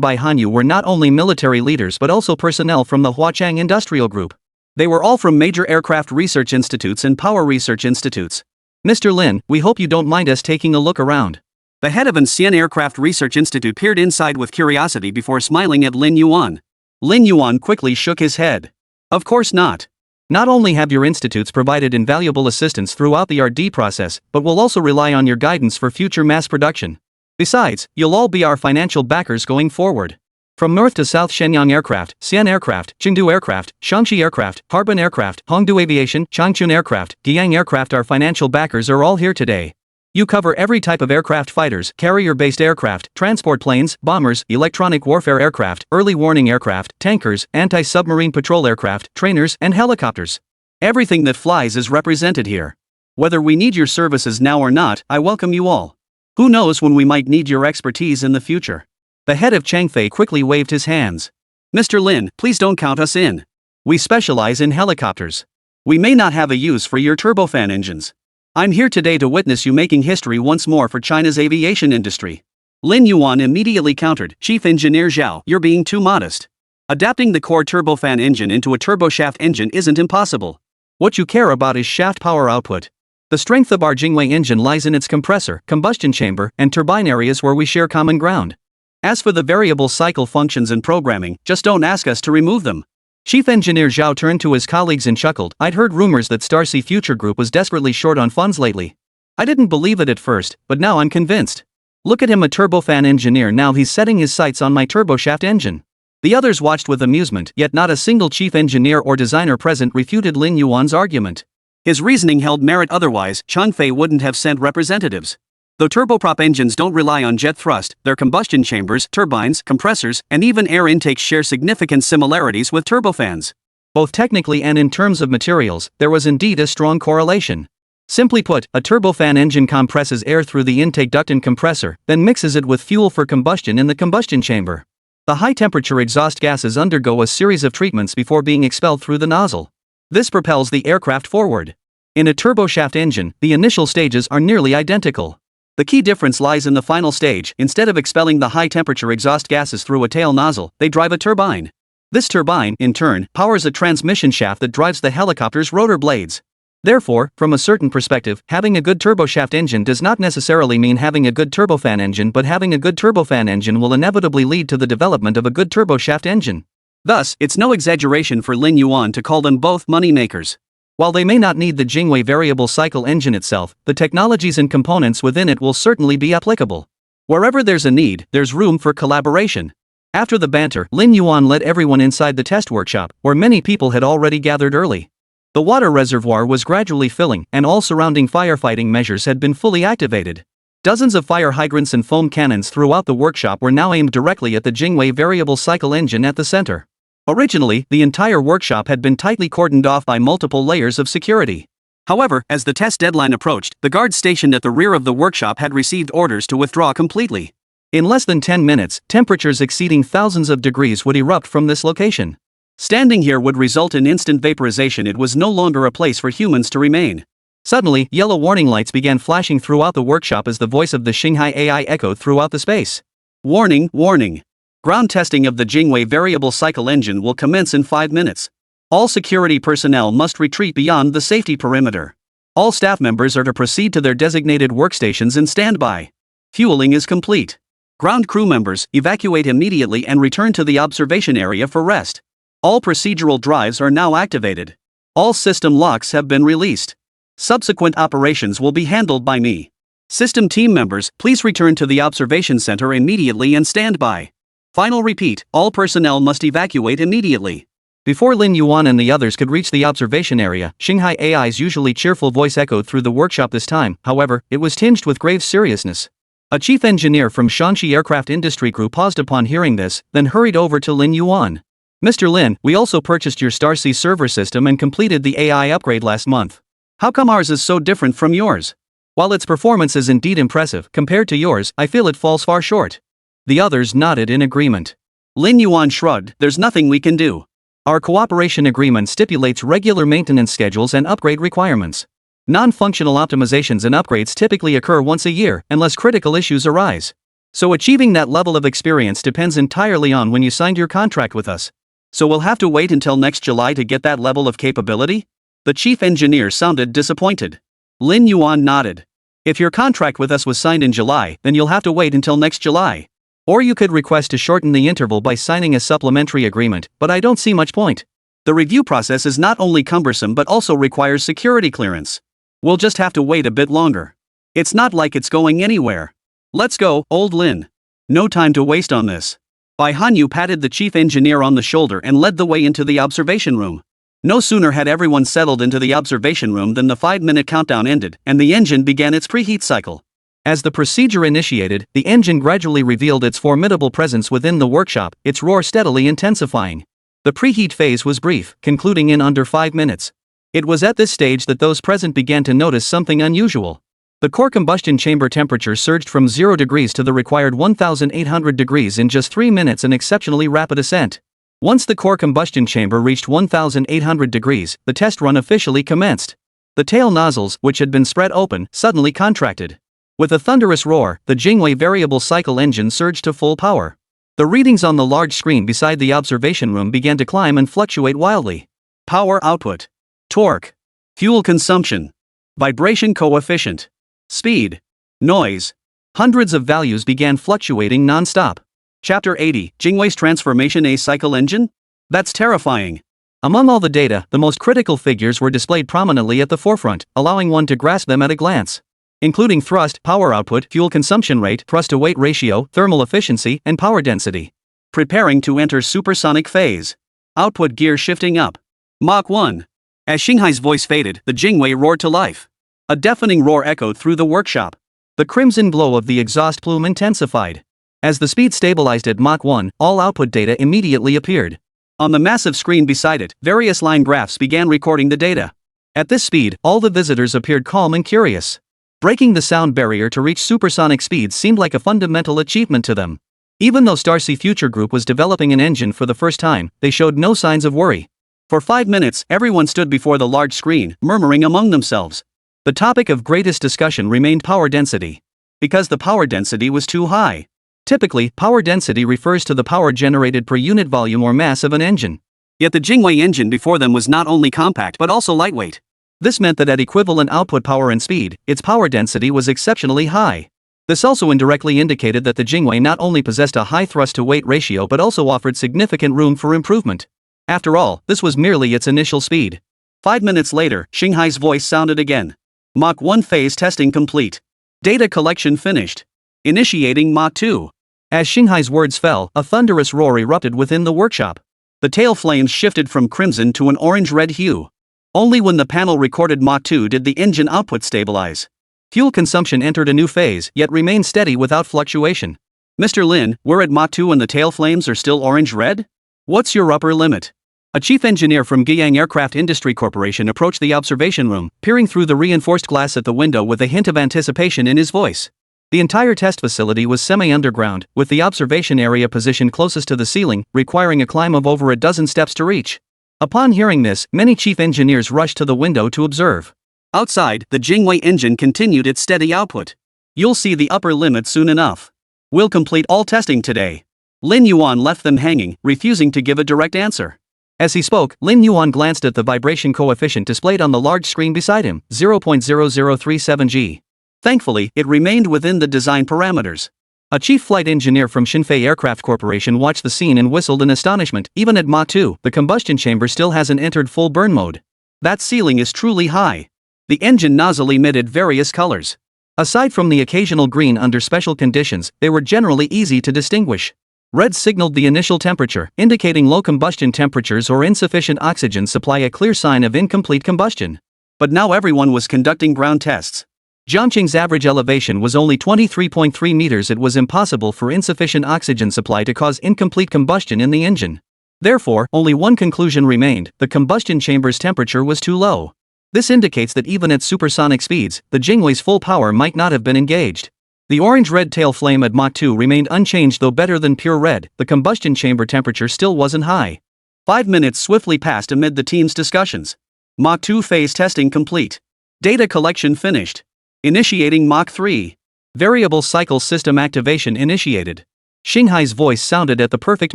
Bai Hanyu were not only military leaders but also personnel from the Huachang Industrial Group. They were all from major aircraft research institutes and power research institutes. Mr. Lin, we hope you don't mind us taking a look around. The head of Ancien Aircraft Research Institute peered inside with curiosity before smiling at Lin Yuan. Lin Yuan quickly shook his head. Of course not. Not only have your institutes provided invaluable assistance throughout the R&D process, but we'll also rely on your guidance for future mass production. Besides, you'll all be our financial backers going forward. From north to south, Shenyang Aircraft, Xi'an Aircraft, Chengdu Aircraft, Shaanxi Aircraft, Harbin Aircraft, Hongdu Aviation, Changchun Aircraft, Guiyang Aircraft, our financial backers are all here today. You cover every type of aircraft: fighters, carrier-based aircraft, transport planes, bombers, electronic warfare aircraft, early warning aircraft, tankers, anti-submarine patrol aircraft, trainers, and helicopters. Everything that flies is represented here. Whether we need your services now or not, I welcome you all. Who knows when we might need your expertise in the future. The head of Changfei quickly waved his hands. Mr. Lin, please don't count us in. We specialize in helicopters. We may not have a use for your turbofan engines. I'm here today to witness you making history once more for China's aviation industry. Lin Yuan immediately countered, Chief Engineer Zhao, you're being too modest. Adapting the core turbofan engine into a turboshaft engine isn't impossible. What you care about is shaft power output. The strength of our Jingwei engine lies in its compressor, combustion chamber, and turbine areas where we share common ground. As for the variable cycle functions and programming, just don't ask us to remove them. Chief Engineer Zhao turned to his colleagues and chuckled. I'd heard rumors that Starsea Future Group was desperately short on funds lately. I didn't believe it at first, but now I'm convinced. Look at him, a turbofan engineer, now he's setting his sights on my turboshaft engine. The others watched with amusement, yet not a single chief engineer or designer present refuted Lin Yuan's argument. His reasoning held merit, otherwise Changfei wouldn't have sent representatives. Though turboprop engines don't rely on jet thrust, their combustion chambers, turbines, compressors, and even air intakes share significant similarities with turbofans. Both technically and in terms of materials, there was indeed a strong correlation. Simply put, a turbofan engine compresses air through the intake duct and compressor, then mixes it with fuel for combustion in the combustion chamber. The high-temperature exhaust gases undergo a series of treatments before being expelled through the nozzle. This propels the aircraft forward. In a turboshaft engine, the initial stages are nearly identical. The key difference lies in the final stage. Instead of expelling the high-temperature exhaust gases through a tail nozzle, they drive a turbine. This turbine, in turn, powers a transmission shaft that drives the helicopter's rotor blades. Therefore, from a certain perspective, having a good turboshaft engine does not necessarily mean having a good turbofan engine, but having a good turbofan engine will inevitably lead to the development of a good turboshaft engine. Thus, it's no exaggeration for Lin Yuan to call them both moneymakers. While they may not need the Jingwei variable cycle engine itself, the technologies and components within it will certainly be applicable. Wherever there's a need, there's room for collaboration. After the banter, Lin Yuan led everyone inside the test workshop, where many people had already gathered early. The water reservoir was gradually filling, and all surrounding firefighting measures had been fully activated. Dozens of fire hydrants and foam cannons throughout the workshop were now aimed directly at the Jingwei variable cycle engine at the center. Originally, the entire workshop had been tightly cordoned off by multiple layers of security. However, as the test deadline approached, the guards stationed at the rear of the workshop had received orders to withdraw completely. In less than 10 minutes, temperatures exceeding thousands of degrees would erupt from this location. Standing here would result in instant vaporization. It was no longer a place for humans to remain. Suddenly, yellow warning lights began flashing throughout the workshop as the voice of the Xinghai AI echoed throughout the space. Warning, warning. Ground testing of the Jingwei variable cycle engine will commence in 5 minutes. All security personnel must retreat beyond the safety perimeter. All staff members are to proceed to their designated workstations and stand by. Fueling is complete. Ground crew members, evacuate immediately and return to the observation area for rest. All procedural drives are now activated. All system locks have been released. Subsequent operations will be handled by me. System team members, please return to the observation center immediately and stand by. Final repeat, all personnel must evacuate immediately. Before Lin Yuan and the others could reach the observation area, Xinghai AI's usually cheerful voice echoed through the workshop this time. However, it was tinged with grave seriousness. A chief engineer from Shaanxi Aircraft Industry Group paused upon hearing this, then hurried over to Lin Yuan. Mr. Lin, we also purchased your Starsea server system and completed the AI upgrade last month. How come ours is so different from yours? While its performance is indeed impressive, compared to yours, I feel it falls far short. The others nodded in agreement. Lin Yuan shrugged, there's nothing we can do. Our cooperation agreement stipulates regular maintenance schedules and upgrade requirements. Non-functional optimizations and upgrades typically occur once a year, unless critical issues arise. So achieving that level of experience depends entirely on when you signed your contract with us. So we'll have to wait until next July to get that level of capability? The chief engineer sounded disappointed. Lin Yuan nodded. If your contract with us was signed in July, then you'll have to wait until next July. Or you could request to shorten the interval by signing a supplementary agreement, but I don't see much point. The review process is not only cumbersome but also requires security clearance. We'll just have to wait a bit longer. It's not like it's going anywhere. Let's go, old Lin. No time to waste on this. Bai Hanyu patted the chief engineer on the shoulder and led the way into the observation room. No sooner had everyone settled into the observation room than the 5-minute countdown ended, and the engine began its preheat cycle. As the procedure initiated, the engine gradually revealed its formidable presence within the workshop, its roar steadily intensifying. The preheat phase was brief, concluding in under 5 minutes. It was at this stage that those present began to notice something unusual. The core combustion chamber temperature surged from 0 degrees to the required 1,800 degrees in just 3 minutes, an exceptionally rapid ascent. Once the core combustion chamber reached 1,800 degrees, the test run officially commenced. The tail nozzles, which had been spread open, suddenly contracted. With a thunderous roar, the Jingwei variable cycle engine surged to full power. The readings on the large screen beside the observation room began to climb and fluctuate wildly. Power output. Torque. Fuel consumption. Vibration coefficient. Speed. Noise. Hundreds of values began fluctuating non-stop. Chapter 80, Jingwei's Transformation A Cycle Engine? That's terrifying. Among all the data, the most critical figures were displayed prominently at the forefront, allowing one to grasp them at a glance. Including thrust, power output, fuel consumption rate, thrust-to-weight ratio, thermal efficiency, and power density. Preparing to enter supersonic phase. Output gear shifting up. Mach 1. As Xinghai's voice faded, the Jingwei roared to life. A deafening roar echoed through the workshop. The crimson glow of the exhaust plume intensified. As the speed stabilized at Mach 1, all output data immediately appeared. On the massive screen beside it, various line graphs began recording the data. At this speed, all the visitors appeared calm and curious. Breaking the sound barrier to reach supersonic speeds seemed like a fundamental achievement to them. Even though Starsea Future Group was developing an engine for the first time, they showed no signs of worry. For 5 minutes, everyone stood before the large screen, murmuring among themselves. The topic of greatest discussion remained power density. Because the power density was too high. Typically, power density refers to the power generated per unit volume or mass of an engine. Yet the Jingwei engine before them was not only compact but also lightweight. This meant that at equivalent output power and speed, its power density was exceptionally high. This also indirectly indicated that the Jingwei not only possessed a high thrust-to-weight ratio but also offered significant room for improvement. After all, this was merely its initial speed. 5 minutes later, Xinghai's voice sounded again. Mach 1 phase testing complete. Data collection finished. Initiating Mach 2. As Xinghai's words fell, a thunderous roar erupted within the workshop. The tail flames shifted from crimson to an orange-red hue. Only when the panel recorded Mach 2 did the engine output stabilize. Fuel consumption entered a new phase, yet remained steady without fluctuation. Mr. Lin, we're at Mach 2 and the tail flames are still orange-red? What's your upper limit? A chief engineer from Guiyang Aircraft Industry Corporation approached the observation room, peering through the reinforced glass at the window with a hint of anticipation in his voice. The entire test facility was semi-underground, with the observation area positioned closest to the ceiling, requiring a climb of over a dozen steps to reach. Upon hearing this, many chief engineers rushed to the window to observe. Outside, the Jingwei engine continued its steady output. You'll see the upper limit soon enough. We'll complete all testing today. Lin Yuan left them hanging, refusing to give a direct answer. As he spoke, Lin Yuan glanced at the vibration coefficient displayed on the large screen beside him, 0.0037 G. Thankfully, it remained within the design parameters. A chief flight engineer from Xinfei Aircraft Corporation watched the scene and whistled in astonishment. Even at Mach 2, the combustion chamber still hasn't entered full burn mode. That ceiling is truly high. The engine nozzle emitted various colors. Aside from the occasional green under special conditions, they were generally easy to distinguish. Red signaled the initial temperature, indicating low combustion temperatures or insufficient oxygen supply, a clear sign of incomplete combustion. But now everyone was conducting ground tests. Jiangqing's average elevation was only 23.3 meters. It was impossible for insufficient oxygen supply to cause incomplete combustion in the engine. Therefore, only one conclusion remained: the combustion chamber's temperature was too low. This indicates that even at supersonic speeds, the Jingwei's full power might not have been engaged. The orange-red tail flame at Mach 2 remained unchanged, though better than pure red. The combustion chamber temperature still wasn't high. 5 minutes swiftly passed amid the team's discussions. Mach 2 phase testing complete. Data collection finished. Initiating Mach 3. Variable cycle system activation initiated. Xinghai's voice sounded at the perfect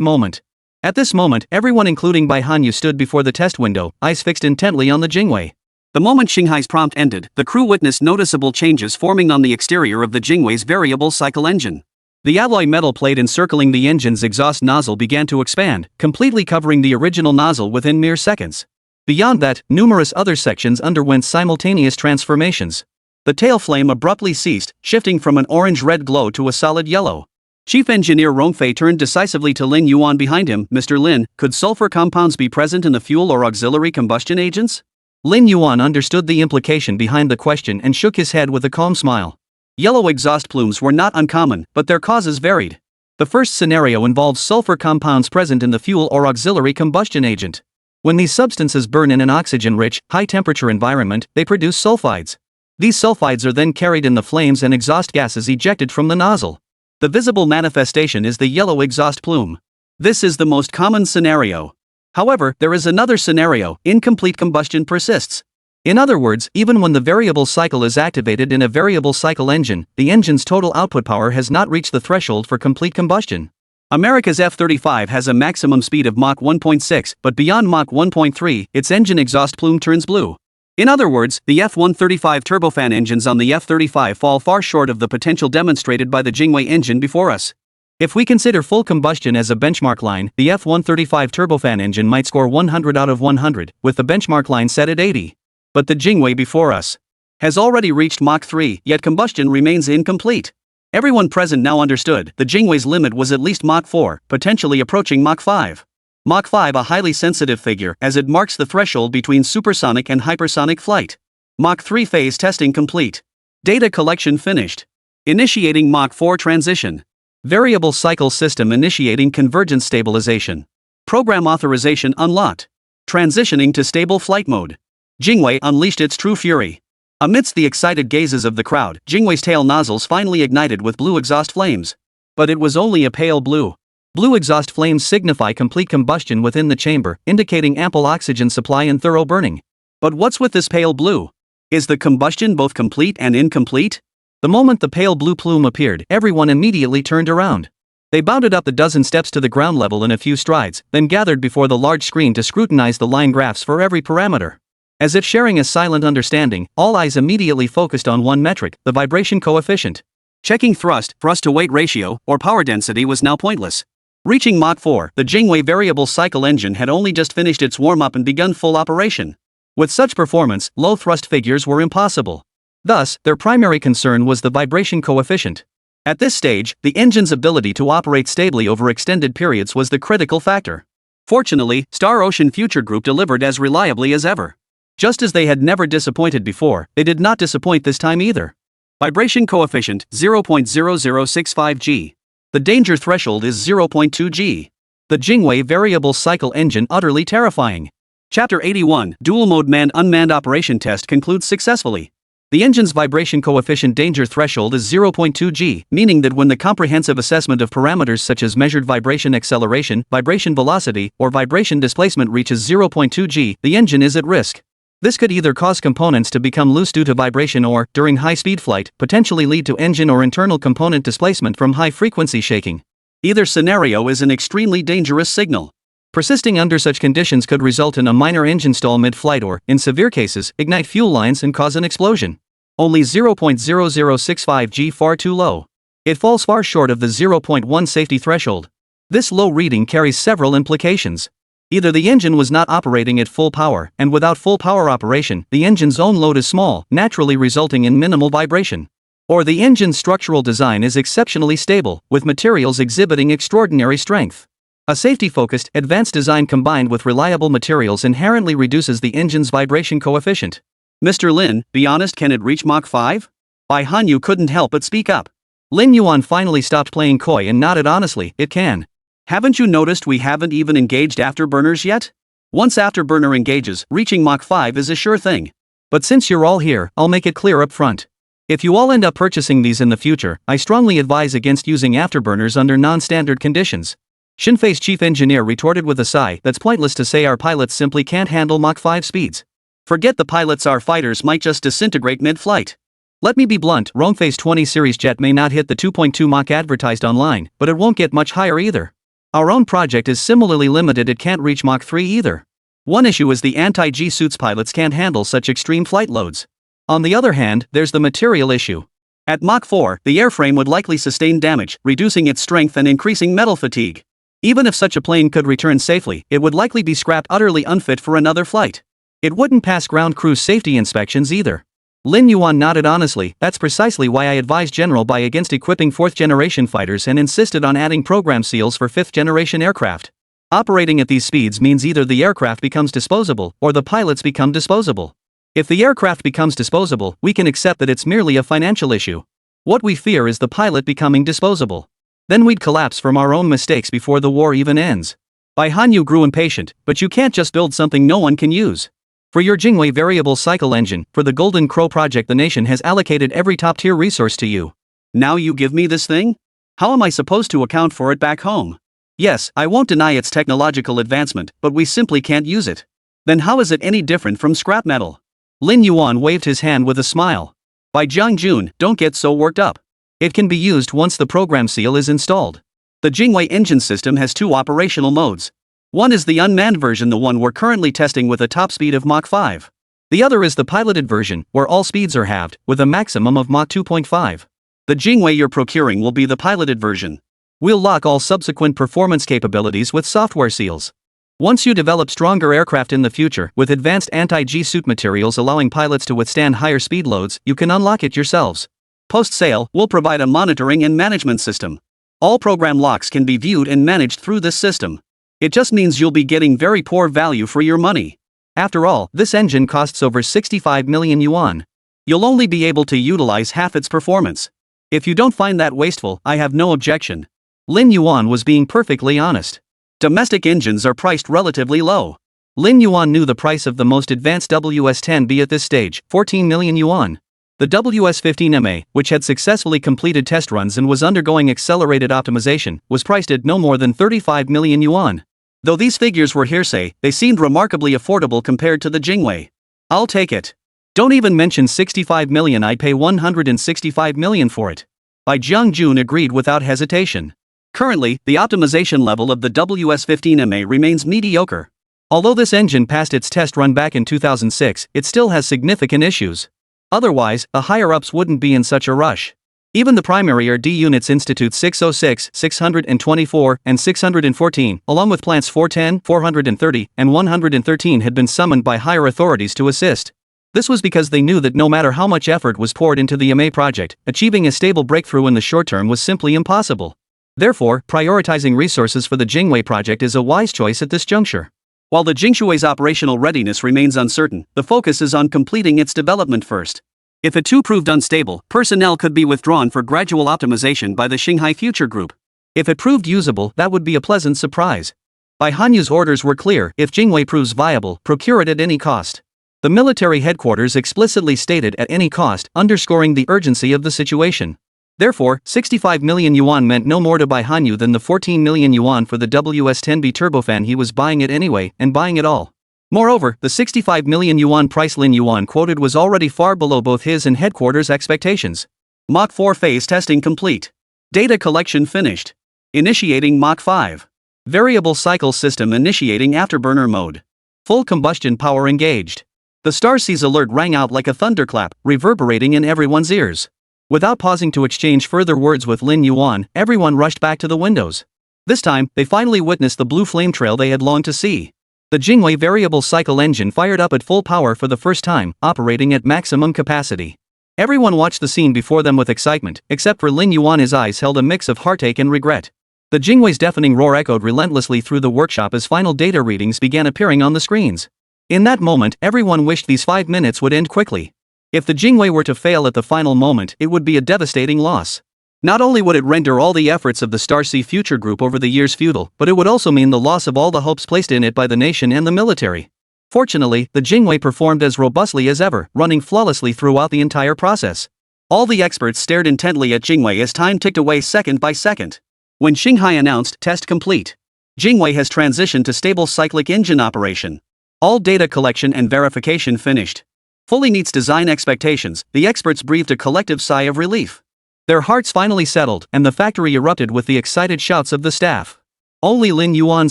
moment. At this moment, everyone including Bai Hanyu stood before the test window, eyes fixed intently on the Jingwei. The moment Xinghai's prompt ended, the crew witnessed noticeable changes forming on the exterior of the Jingwei's variable cycle engine. The alloy metal plate encircling the engine's exhaust nozzle began to expand, completely covering the original nozzle within mere seconds. Beyond that, numerous other sections underwent simultaneous transformations. The tail flame abruptly ceased, shifting from an orange-red glow to a solid yellow. Chief Engineer Rongfei turned decisively to Lin Yuan behind him. Mr. Lin, could sulfur compounds be present in the fuel or auxiliary combustion agents? Lin Yuan understood the implication behind the question and shook his head with a calm smile. Yellow exhaust plumes were not uncommon, but their causes varied. The first scenario involves sulfur compounds present in the fuel or auxiliary combustion agent. When these substances burn in an oxygen-rich, high-temperature environment, they produce sulfides. These sulfides are then carried in the flames and exhaust gases ejected from the nozzle. The visible manifestation is the yellow exhaust plume. This is the most common scenario. However, there is another scenario: incomplete combustion persists. In other words, even when the variable cycle is activated in a variable cycle engine, the engine's total output power has not reached the threshold for complete combustion. America's F-35 has a maximum speed of Mach 1.6, but beyond Mach 1.3, its engine exhaust plume turns blue. In other words, the F-135 turbofan engines on the F-35 fall far short of the potential demonstrated by the Jingwei engine before us. If we consider full combustion as a benchmark line, the F135 turbofan engine might score 100 out of 100, with the benchmark line set at 80. But the Jingwei before us has already reached Mach 3, yet combustion remains incomplete. Everyone present now understood the Jingwei's limit was at least Mach 4, potentially approaching Mach 5. Mach 5 a highly sensitive figure as it marks the threshold between supersonic and hypersonic flight. Mach 3 phase testing complete. Data collection finished. Initiating Mach 4 transition. Variable cycle system initiating convergence stabilization. Program authorization unlocked. Transitioning to stable flight mode. Jingwei unleashed its true fury. Amidst the excited gazes of the crowd, Jingwei's tail nozzles finally ignited with blue exhaust flames. But it was only a pale blue. Blue exhaust flames signify complete combustion within the chamber, indicating ample oxygen supply and thorough burning. But what's with this pale blue? Is the combustion both complete and incomplete? The moment the pale blue plume appeared, everyone immediately turned around. They bounded up the dozen steps to the ground level in a few strides, then gathered before the large screen to scrutinize the line graphs for every parameter. As if sharing a silent understanding, all eyes immediately focused on one metric, the vibration coefficient. Checking thrust-to-weight ratio, or power density was now pointless. Reaching Mach 4, the Jingwei variable cycle engine had only just finished its warm-up and begun full operation. With such performance, low thrust figures were impossible. Thus, their primary concern was the vibration coefficient. At this stage, the engine's ability to operate stably over extended periods was the critical factor. Fortunately, Star Ocean Future Group delivered as reliably as ever. Just as they had never disappointed before, they did not disappoint this time either. Vibration coefficient 0.0065 G. The danger threshold is 0.2 G. The Jingwei variable cycle engine utterly terrifying. Chapter 81, Dual Mode Manned-Unmanned Operation Test concludes successfully. The engine's vibration coefficient danger threshold is 0.2 G, meaning that when the comprehensive assessment of parameters such as measured vibration acceleration, vibration velocity, or vibration displacement reaches 0.2 G, the engine is at risk. This could either cause components to become loose due to vibration or, during high-speed flight, potentially lead to engine or internal component displacement from high-frequency shaking. Either scenario is an extremely dangerous signal. Persisting under such conditions could result in a minor engine stall mid-flight or, in severe cases, ignite fuel lines and cause an explosion. Only 0.0065 G far too low. It falls far short of the 0.1 safety threshold. This low reading carries several implications. Either the engine was not operating at full power, and without full power operation, the engine's own load is small, naturally resulting in minimal vibration. Or the engine's structural design is exceptionally stable, with materials exhibiting extraordinary strength. A safety-focused, advanced design combined with reliable materials inherently reduces the engine's vibration coefficient. Mr. Lin, be honest, can it reach Mach 5? Bai Hanyu couldn't help but speak up. Lin Yuan finally stopped playing coy and nodded honestly, it can. Haven't you noticed we haven't even engaged afterburners yet? Once afterburner engages, reaching Mach 5 is a sure thing. But since you're all here, I'll make it clear up front. If you all end up purchasing these in the future, I strongly advise against using afterburners under non-standard conditions. Shinfei's chief engineer retorted with a sigh, that's pointless to say our pilots simply can't handle Mach 5 speeds. Forget the pilots, our fighters might just disintegrate mid-flight. Let me be blunt, Rongfei's 20 series jet may not hit the 2.2 Mach advertised online, but it won't get much higher either. Our own project is similarly limited, it can't reach Mach 3 either. One issue is the anti-G suits pilots can't handle such extreme flight loads. On the other hand, there's the material issue. At Mach 4, the airframe would likely sustain damage, reducing its strength and increasing metal fatigue. Even if such a plane could return safely, it would likely be scrapped utterly unfit for another flight. It wouldn't pass ground crew safety inspections either. Lin Yuan nodded honestly, that's precisely why I advised General Bai against equipping 4th-generation fighters and insisted on adding program seals for 5th-generation aircraft. Operating at these speeds means either the aircraft becomes disposable, or the pilots become disposable. If the aircraft becomes disposable, we can accept that it's merely a financial issue. What we fear is the pilot becoming disposable. Then we'd collapse from our own mistakes before the war even ends. Bai Hanyu grew impatient, but you can't just build something no one can use. For your Jingwei variable cycle engine, for the Golden Crow project, the nation has allocated every top-tier resource to you. Now you give me this thing? How am I supposed to account for it back home? Yes, I won't deny its technological advancement, but we simply can't use it. Then how is it any different from scrap metal? Lin Yuan waved his hand with a smile. By Jiang Jun, don't get so worked up. It can be used once the program seal is installed. The Jingwei engine system has two operational modes. One is the unmanned version, the one we're currently testing with a top speed of Mach 5. The other is the piloted version, where all speeds are halved, with a maximum of Mach 2.5. The Jingwei you're procuring will be the piloted version. We'll lock all subsequent performance capabilities with software seals. Once you develop stronger aircraft in the future, with advanced anti-G suit materials allowing pilots to withstand higher speed loads, you can unlock it yourselves. Post-sale, we'll provide a monitoring and management system. All program locks can be viewed and managed through this system. It just means you'll be getting very poor value for your money. After all, this engine costs over 65 million yuan. You'll only be able to utilize half its performance. If you don't find that wasteful, I have no objection. Lin Yuan was being perfectly honest. Domestic engines are priced relatively low. Lin Yuan knew the price of the most advanced WS-10B at this stage, 14 million yuan. The WS-15MA, which had successfully completed test runs and was undergoing accelerated optimization, was priced at no more than 35 million yuan. Though these figures were hearsay, they seemed remarkably affordable compared to the Jingwei. I'll take it. Don't even mention 65 million, I'd pay 165 million for it. Bai Jiangjun agreed without hesitation. Currently, the optimization level of the WS-15MA remains mediocre. Although this engine passed its test run back in 2006, it still has significant issues. Otherwise, the higher-ups wouldn't be in such a rush. Even the primary RD units Institute 606, 624, and 614, along with plants 410, 430, and 113 had been summoned by higher authorities to assist. This was because they knew that no matter how much effort was poured into the MA project, achieving a stable breakthrough in the short term was simply impossible. Therefore, prioritizing resources for the Jingwei project is a wise choice at this juncture. While the Jingshui's operational readiness remains uncertain, the focus is on completing its development first. If it too proved unstable, personnel could be withdrawn for gradual optimization by the Xinghai Future Group. If it proved usable, that would be a pleasant surprise. Bai Hanyu's orders were clear: if Jingwei proves viable, procure it at any cost. The military headquarters explicitly stated at any cost, underscoring the urgency of the situation. Therefore, 65 million yuan meant no more to Bai Hanyu than the 14 million yuan for the WS-10B turbofan. He was buying it anyway, and buying it all. Moreover, the 65 million yuan price Lin Yuan quoted was already far below both his and headquarters' expectations. Mach 4 phase testing complete. Data collection finished. Initiating Mach 5. Variable cycle system initiating afterburner mode. Full combustion power engaged. The Starsea's alert rang out like a thunderclap, reverberating in everyone's ears. Without pausing to exchange further words with Lin Yuan, everyone rushed back to the windows. This time, they finally witnessed the blue flame trail they had longed to see. The Jingwei variable cycle engine fired up at full power for the first time, operating at maximum capacity. Everyone watched the scene before them with excitement, except for Lin Yuan. His eyes held a mix of heartache and regret. The Jingwei's deafening roar echoed relentlessly through the workshop as final data readings began appearing on the screens. In that moment, everyone wished these 5 minutes would end quickly. If the Jingwei were to fail at the final moment, it would be a devastating loss. Not only would it render all the efforts of the Starsea Future Group over the years futile, but it would also mean the loss of all the hopes placed in it by the nation and the military. Fortunately, the Jingwei performed as robustly as ever, running flawlessly throughout the entire process. All the experts stared intently at Jingwei as time ticked away second by second. When Xinghai announced test complete, Jingwei has transitioned to stable cyclic engine operation. All data collection and verification finished. Fully meets design expectations, the experts breathed a collective sigh of relief. Their hearts finally settled, and the factory erupted with the excited shouts of the staff. Only Lin Yuan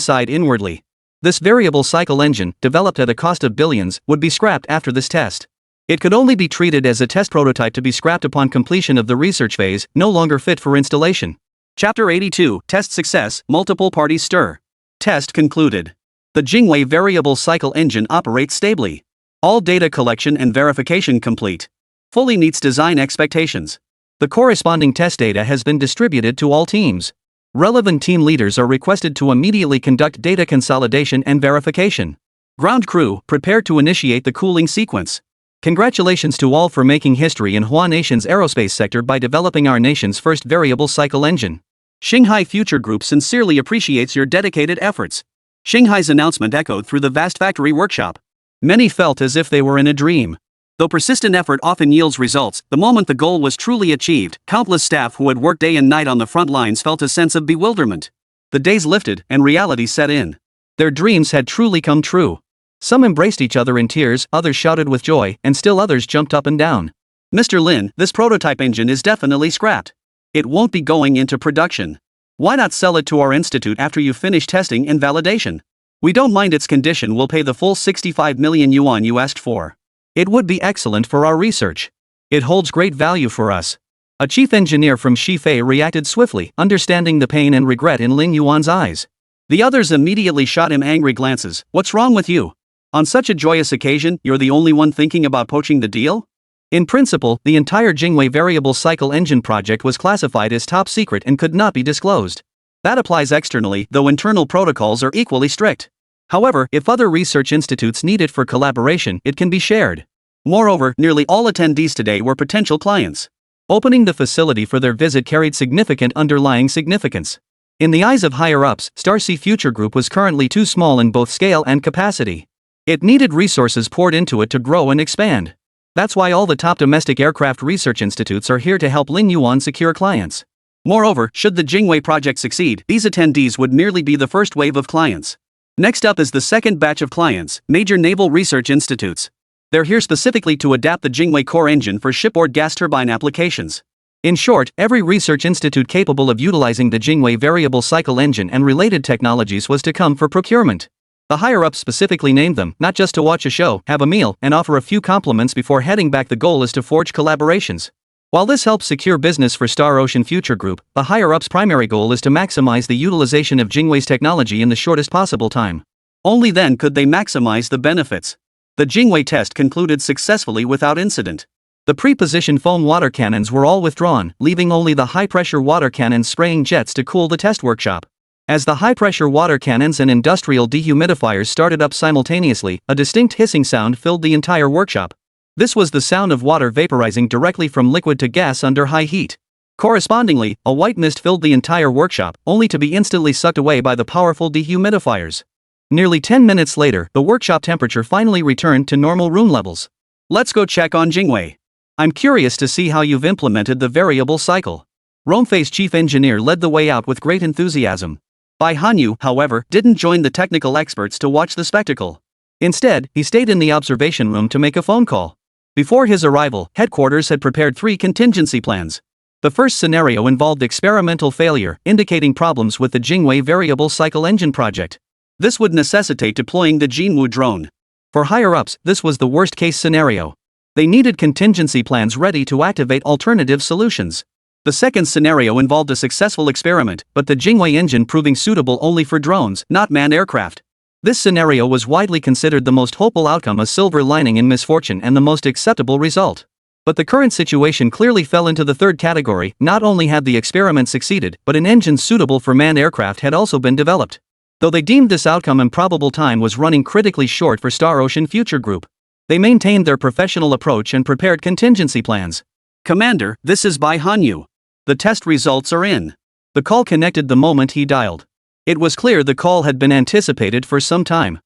sighed inwardly. This variable cycle engine, developed at a cost of billions, would be scrapped after this test. It could only be treated as a test prototype to be scrapped upon completion of the research phase, no longer fit for installation. Chapter 82, Test Success, Multiple Parties Stir. Test concluded. The Jingwei variable cycle engine operates stably. All data collection and verification complete. Fully meets design expectations. The corresponding test data has been distributed to all teams. Relevant team leaders are requested to immediately conduct data consolidation and verification. Ground crew, prepare to initiate the cooling sequence. Congratulations to all for making history in Hua Nation's aerospace sector by developing our nation's first variable cycle engine. Xinghai Future Group sincerely appreciates your dedicated efforts. Xinghai's announcement echoed through the vast factory workshop. Many felt as if they were in a dream. Though persistent effort often yields results, the moment the goal was truly achieved, countless staff who had worked day and night on the front lines felt a sense of bewilderment. The days lifted, and reality set in. Their dreams had truly come true. Some embraced each other in tears, others shouted with joy, and still others jumped up and down. Mr. Lin, this prototype engine is definitely scrapped. It won't be going into production. Why not sell it to our institute after you finish testing and validation? We don't mind its condition, we'll pay the full 65 million yuan you asked for. It would be excellent for our research. It holds great value for us. A chief engineer from Shifei reacted swiftly, understanding the pain and regret in Lin Yuan's eyes. The others immediately shot him angry glances. What's wrong with you? On such a joyous occasion, you're the only one thinking about poaching the deal? In principle, the entire Jingwei variable cycle engine project was classified as top secret and could not be disclosed. That applies externally, though internal protocols are equally strict. However, if other research institutes need it for collaboration, it can be shared. Moreover, nearly all attendees today were potential clients. Opening the facility for their visit carried significant underlying significance. In the eyes of higher-ups, Starsea Future Group was currently too small in both scale and capacity. It needed resources poured into it to grow and expand. That's why all the top domestic aircraft research institutes are here to help Lin Yuan secure clients. Moreover, should the Jingwei project succeed, these attendees would merely be the first wave of clients. Next up is the second batch of clients, major naval research institutes. They're here specifically to adapt the Jingwei core engine for shipboard gas turbine applications. In short, every research institute capable of utilizing the Jingwei variable cycle engine and related technologies was to come for procurement. The higher-ups specifically named them, not just to watch a show, have a meal, and offer a few compliments before heading back. The goal is to forge collaborations. While this helps secure business for Star Ocean Future Group, the higher-ups' primary goal is to maximize the utilization of Jingwei's technology in the shortest possible time. Only then could they maximize the benefits. The Jingwei test concluded successfully without incident. The pre-positioned foam water cannons were all withdrawn, leaving only the high-pressure water cannons spraying jets to cool the test workshop. As the high-pressure water cannons and industrial dehumidifiers started up simultaneously, a distinct hissing sound filled the entire workshop. This was the sound of water vaporizing directly from liquid to gas under high heat. Correspondingly, a white mist filled the entire workshop, only to be instantly sucked away by the powerful dehumidifiers. Nearly 10 minutes later, the workshop temperature finally returned to normal room levels. Let's go check on Jingwei. I'm curious to see how you've implemented the variable cycle. Romfei's chief engineer led the way out with great enthusiasm. Bai Hanyu, however, didn't join the technical experts to watch the spectacle. Instead, he stayed in the observation room to make a phone call. Before his arrival, headquarters had prepared 3 contingency plans. The first scenario involved experimental failure, indicating problems with the Jingwei variable cycle engine project. This would necessitate deploying the Jinwu drone. For higher-ups, this was the worst-case scenario. They needed contingency plans ready to activate alternative solutions. The second scenario involved a successful experiment, but the Jingwei engine proving suitable only for drones, not manned aircraft. This scenario was widely considered the most hopeful outcome, a silver lining in misfortune, and the most acceptable result. But the current situation clearly fell into the third category. Not only had the experiment succeeded, but an engine suitable for manned aircraft had also been developed. Though they deemed this outcome improbable, time was running critically short for Star Ocean Future Group. They maintained their professional approach and prepared contingency plans. Commander, this is Bai Hanyu. The test results are in. The call connected the moment he dialed. It was clear the call had been anticipated for some time.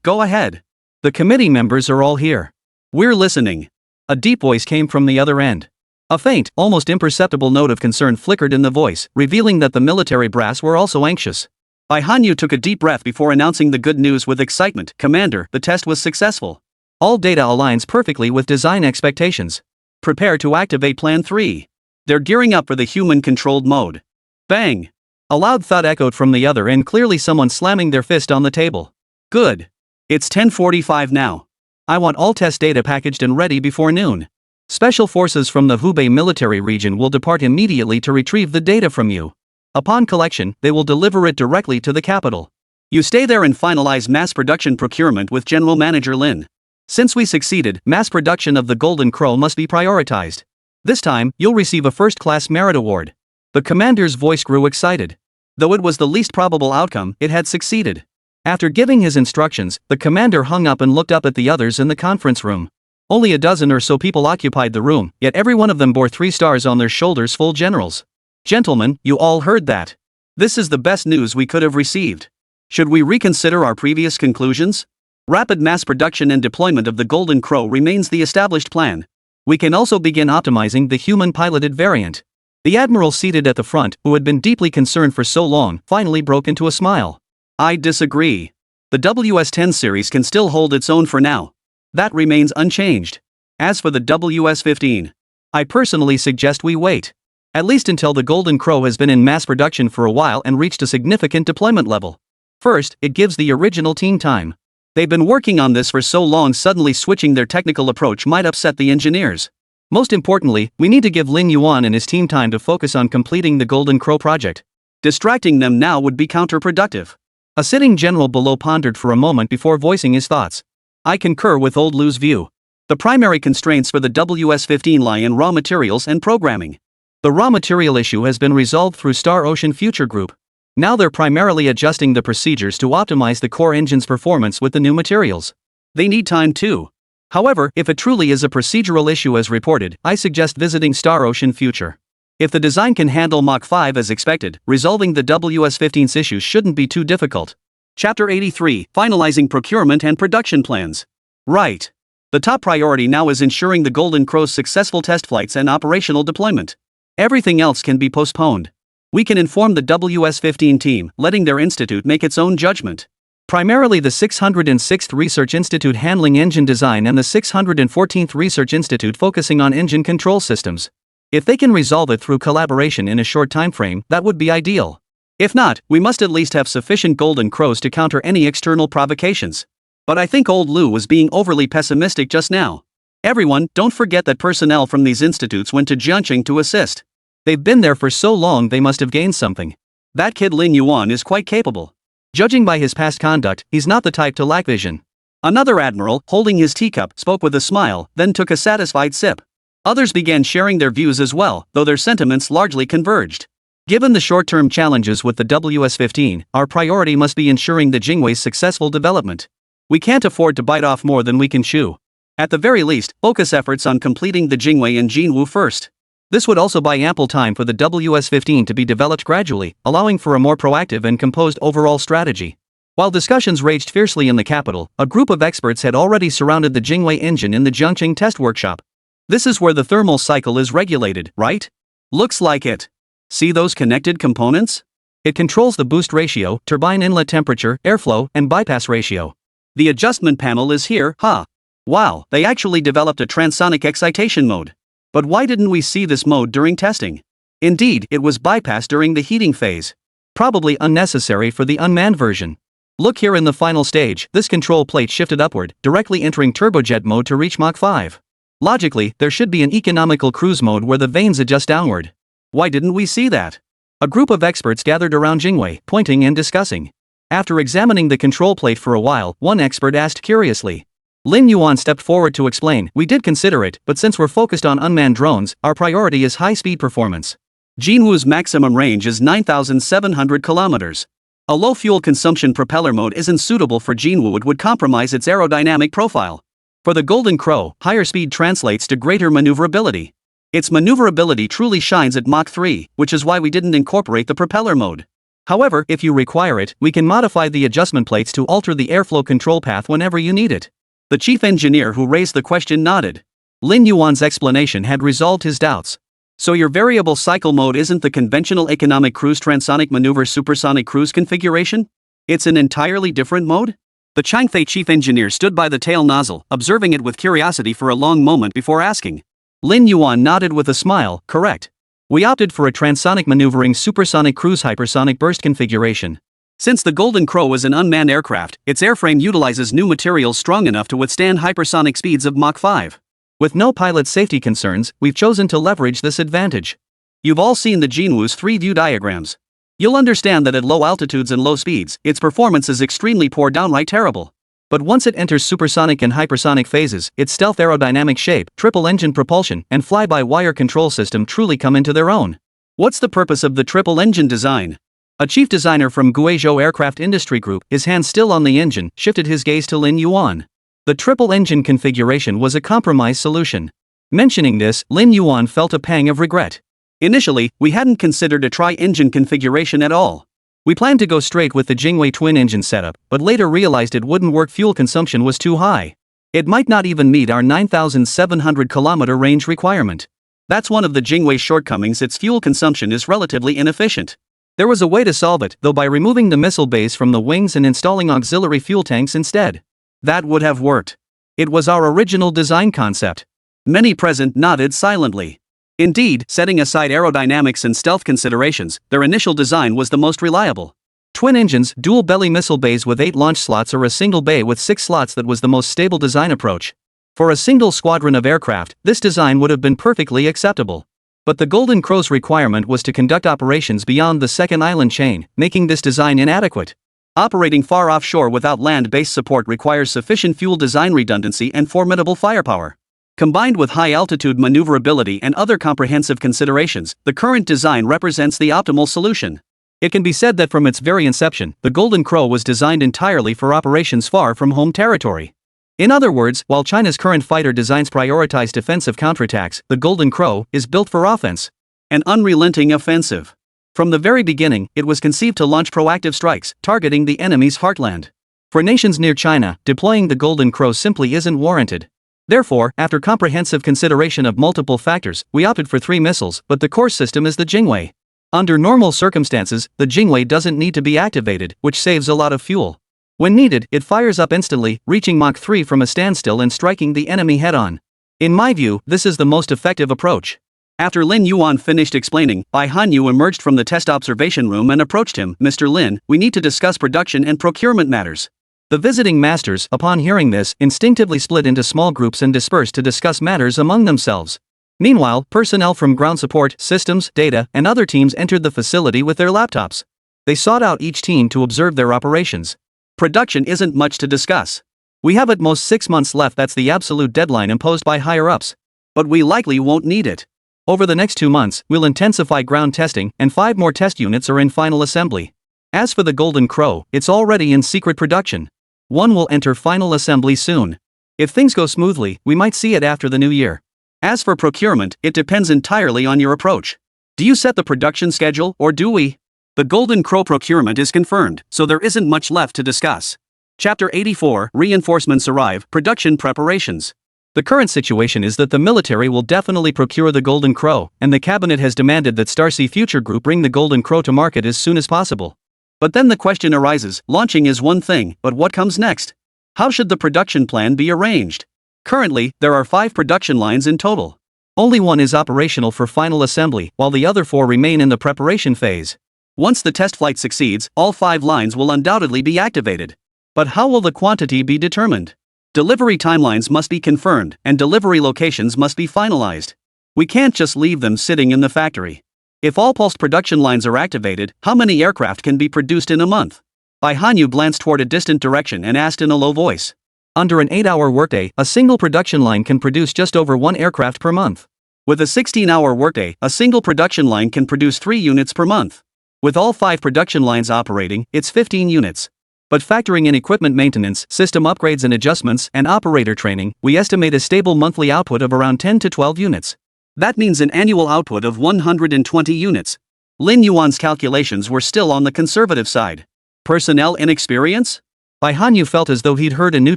Go ahead. The committee members are all here. We're listening. A deep voice came from the other end. A faint, almost imperceptible note of concern flickered in the voice, revealing that the military brass were also anxious. Bai Hanyu took a deep breath before announcing the good news with excitement. Commander, the test was successful. All data aligns perfectly with design expectations. Prepare to activate Plan 3. They're gearing up for the human-controlled mode. Bang! A loud thud echoed from the other end, clearly someone slamming their fist on the table. Good. It's 10:45 now. I want all test data packaged and ready before noon. Special forces from the Hubei military region will depart immediately to retrieve the data from you. Upon collection, they will deliver it directly to the capital. You stay there and finalize mass production procurement with General Manager Lin. Since we succeeded, mass production of the Golden Crow must be prioritized. This time, you'll receive a first-class merit award. The commander's voice grew excited. Though it was the least probable outcome, it had succeeded. After giving his instructions, the commander hung up and looked up at the others in the conference room. Only a dozen or so people occupied the room, yet every one of them bore 3 stars on their shoulders, full generals. Gentlemen, you all heard that. This is the best news we could have received. Should we reconsider our previous conclusions? Rapid mass production and deployment of the Golden Crow remains the established plan. We can also begin optimizing the human-piloted variant. The admiral seated at the front, who had been deeply concerned for so long, finally broke into a smile. I disagree. The WS-10 series can still hold its own for now. That remains unchanged. As for the WS-15, I personally suggest we wait. At least until the Golden Crow has been in mass production for a while and reached a significant deployment level. First, it gives the original team time. They've been working on this for so long, suddenly switching their technical approach might upset the engineers. Most importantly, we need to give Lin Yuan and his team time to focus on completing the Golden Crow project. Distracting them now would be counterproductive. A sitting general below pondered for a moment before voicing his thoughts. I concur with Old Lu's view. The primary constraints for the WS-15 lie in raw materials and programming. The raw material issue has been resolved through Star Ocean Future Group. Now they're primarily adjusting the procedures to optimize the core engine's performance with the new materials. They need time too. However, if it truly is a procedural issue as reported, I suggest visiting Star Ocean Future. If the design can handle Mach 5 as expected, resolving the WS-15's issues shouldn't be too difficult. Chapter 83, Finalizing Procurement and Production Plans. Right. The top priority now is ensuring the Golden Crow's successful test flights and operational deployment. Everything else can be postponed. We can inform the WS-15 team, letting their institute make its own judgment. Primarily the 606th Research Institute handling engine design and the 614th Research Institute focusing on engine control systems. If they can resolve it through collaboration in a short time frame, that would be ideal. If not, we must at least have sufficient Golden Crows to counter any external provocations. But I think Old Lu was being overly pessimistic just now. Everyone, don't forget that personnel from these institutes went to Jiangxing to assist. They've been there for so long they must have gained something. That kid Lin Yuan is quite capable. Judging by his past conduct, he's not the type to lack vision. Another admiral, holding his teacup, spoke with a smile, then took a satisfied sip. Others began sharing their views as well, though their sentiments largely converged. Given the short-term challenges with the WS-15, our priority must be ensuring the Jingwei's successful development. We can't afford to bite off more than we can chew. At the very least, focus efforts on completing the Jingwei and Jinwu first. This would also buy ample time for the WS-15 to be developed gradually, allowing for a more proactive and composed overall strategy. While discussions raged fiercely in the capital, a group of experts had already surrounded the Jingwei engine in the Jiangxing test workshop. This is where the thermal cycle is regulated, right? Looks like it. See those connected components? It controls the boost ratio, turbine inlet temperature, airflow, and bypass ratio. The adjustment panel is here, huh? Wow, they actually developed a transonic excitation mode. But why didn't we see this mode during testing? Indeed, it was bypassed during the heating phase. Probably unnecessary for the unmanned version. Look here in the final stage, this control plate shifted upward, directly entering turbojet mode to reach Mach 5. Logically, there should be an economical cruise mode where the vanes adjust downward. Why didn't we see that? A group of experts gathered around Jingwei, pointing and discussing. After examining the control plate for a while, one expert asked curiously. Lin Yuan stepped forward to explain, we did consider it, but since we're focused on unmanned drones, our priority is high-speed performance. Jinwu's maximum range is 9,700 kilometers. A low fuel consumption propeller mode isn't suitable for Jinwu. It would compromise its aerodynamic profile. For the Golden Crow, higher speed translates to greater maneuverability. Its maneuverability truly shines at Mach 3, which is why we didn't incorporate the propeller mode. However, if you require it, we can modify the adjustment plates to alter the airflow control path whenever you need it. The chief engineer who raised the question nodded. Lin Yuan's explanation had resolved his doubts. So your variable cycle mode isn't the conventional economic cruise transonic maneuver supersonic cruise configuration? It's an entirely different mode? The Changfei chief engineer stood by the tail nozzle, observing it with curiosity for a long moment before asking. Lin Yuan nodded with a smile, correct. We opted for a transonic maneuvering supersonic cruise hypersonic burst configuration. Since the Golden Crow is an unmanned aircraft, its airframe utilizes new materials strong enough to withstand hypersonic speeds of Mach 5. With no pilot safety concerns, we've chosen to leverage this advantage. You've all seen the Jinwu's 3-view diagrams. You'll understand that at low altitudes and low speeds, its performance is extremely poor, downright terrible. But once it enters supersonic and hypersonic phases, its stealth aerodynamic shape, triple engine propulsion, and fly-by-wire control system truly come into their own. What's the purpose of the triple engine design? A chief designer from Guizhou Aircraft Industry Group, his hand still on the engine, shifted his gaze to Lin Yuan. The triple engine configuration was a compromise solution. Mentioning this, Lin Yuan felt a pang of regret. Initially, we hadn't considered a tri-engine configuration at all. We planned to go straight with the Jingwei twin-engine setup, but later realized it wouldn't work. Fuel consumption was too high. It might not even meet our 9,700 kilometer range requirement. That's one of the Jingwei's shortcomings. Its fuel consumption is relatively inefficient. There was a way to solve it, though, by removing the missile bays from the wings and installing auxiliary fuel tanks instead. That would have worked. It was our original design concept. Many present nodded silently. Indeed, setting aside aerodynamics and stealth considerations, their initial design was the most reliable. Twin engines, dual belly missile bays with 8 launch slots, or a single bay with 6 slots, that was the most stable design approach. For a single squadron of aircraft, this design would have been perfectly acceptable. But the Golden Crow's requirement was to conduct operations beyond the second island chain, making this design inadequate. Operating far offshore without land-based support requires sufficient fuel design redundancy and formidable firepower. Combined with high-altitude maneuverability and other comprehensive considerations, the current design represents the optimal solution. It can be said that from its very inception, the Golden Crow was designed entirely for operations far from home territory. In other words, while China's current fighter designs prioritize defensive counterattacks, the Golden Crow is built for offense. An unrelenting offensive. From the very beginning, it was conceived to launch proactive strikes, targeting the enemy's heartland. For nations near China, deploying the Golden Crow simply isn't warranted. Therefore, after comprehensive consideration of multiple factors, we opted for 3 missiles, but the core system is the Jingwei. Under normal circumstances, the Jingwei doesn't need to be activated, which saves a lot of fuel. When needed, it fires up instantly, reaching Mach 3 from a standstill and striking the enemy head-on. In my view, this is the most effective approach. After Lin Yuan finished explaining, Bai Hanyu emerged from the test observation room and approached him. "Mr. Lin, we need to discuss production and procurement matters." The visiting masters, upon hearing this, instinctively split into small groups and dispersed to discuss matters among themselves. Meanwhile, personnel from ground support, systems, data, and other teams entered the facility with their laptops. They sought out each team to observe their operations. Production isn't much to discuss. We have at most 6 months left, that's the absolute deadline imposed by higher-ups. But we likely won't need it. Over the next 2 months, we'll intensify ground testing, and 5 more test units are in final assembly. As for the Golden Crow, it's already in secret production. 1 will enter final assembly soon. If things go smoothly, we might see it after the new year. As for procurement, it depends entirely on your approach. Do you set the production schedule, or do we? The Golden Crow procurement is confirmed, so there isn't much left to discuss. Chapter 84, Reinforcements Arrive, Production Preparations. The current situation is that the military will definitely procure the Golden Crow, and the cabinet has demanded that Starsea Future Group bring the Golden Crow to market as soon as possible. But then the question arises, launching is one thing, but what comes next? How should the production plan be arranged? Currently, there are 5 production lines in total. Only 1 is operational for final assembly, while the other 4 remain in the preparation phase. Once the test flight succeeds, all 5 lines will undoubtedly be activated. But how will the quantity be determined? Delivery timelines must be confirmed, and delivery locations must be finalized. We can't just leave them sitting in the factory. If all pulsed production lines are activated, how many aircraft can be produced in a month? Bai Hanyu glanced toward a distant direction and asked in a low voice. Under an 8-hour workday, a single production line can produce just over 1 aircraft per month. With a 16-hour workday, a single production line can produce 3 units per month. With all 5 production lines operating, it's 15 units. But factoring in equipment maintenance, system upgrades and adjustments, and operator training, we estimate a stable monthly output of around 10 to 12 units. That means an annual output of 120 units. Lin Yuan's calculations were still on the conservative side. Personnel inexperience? Bai Hanyu felt as though he'd heard a new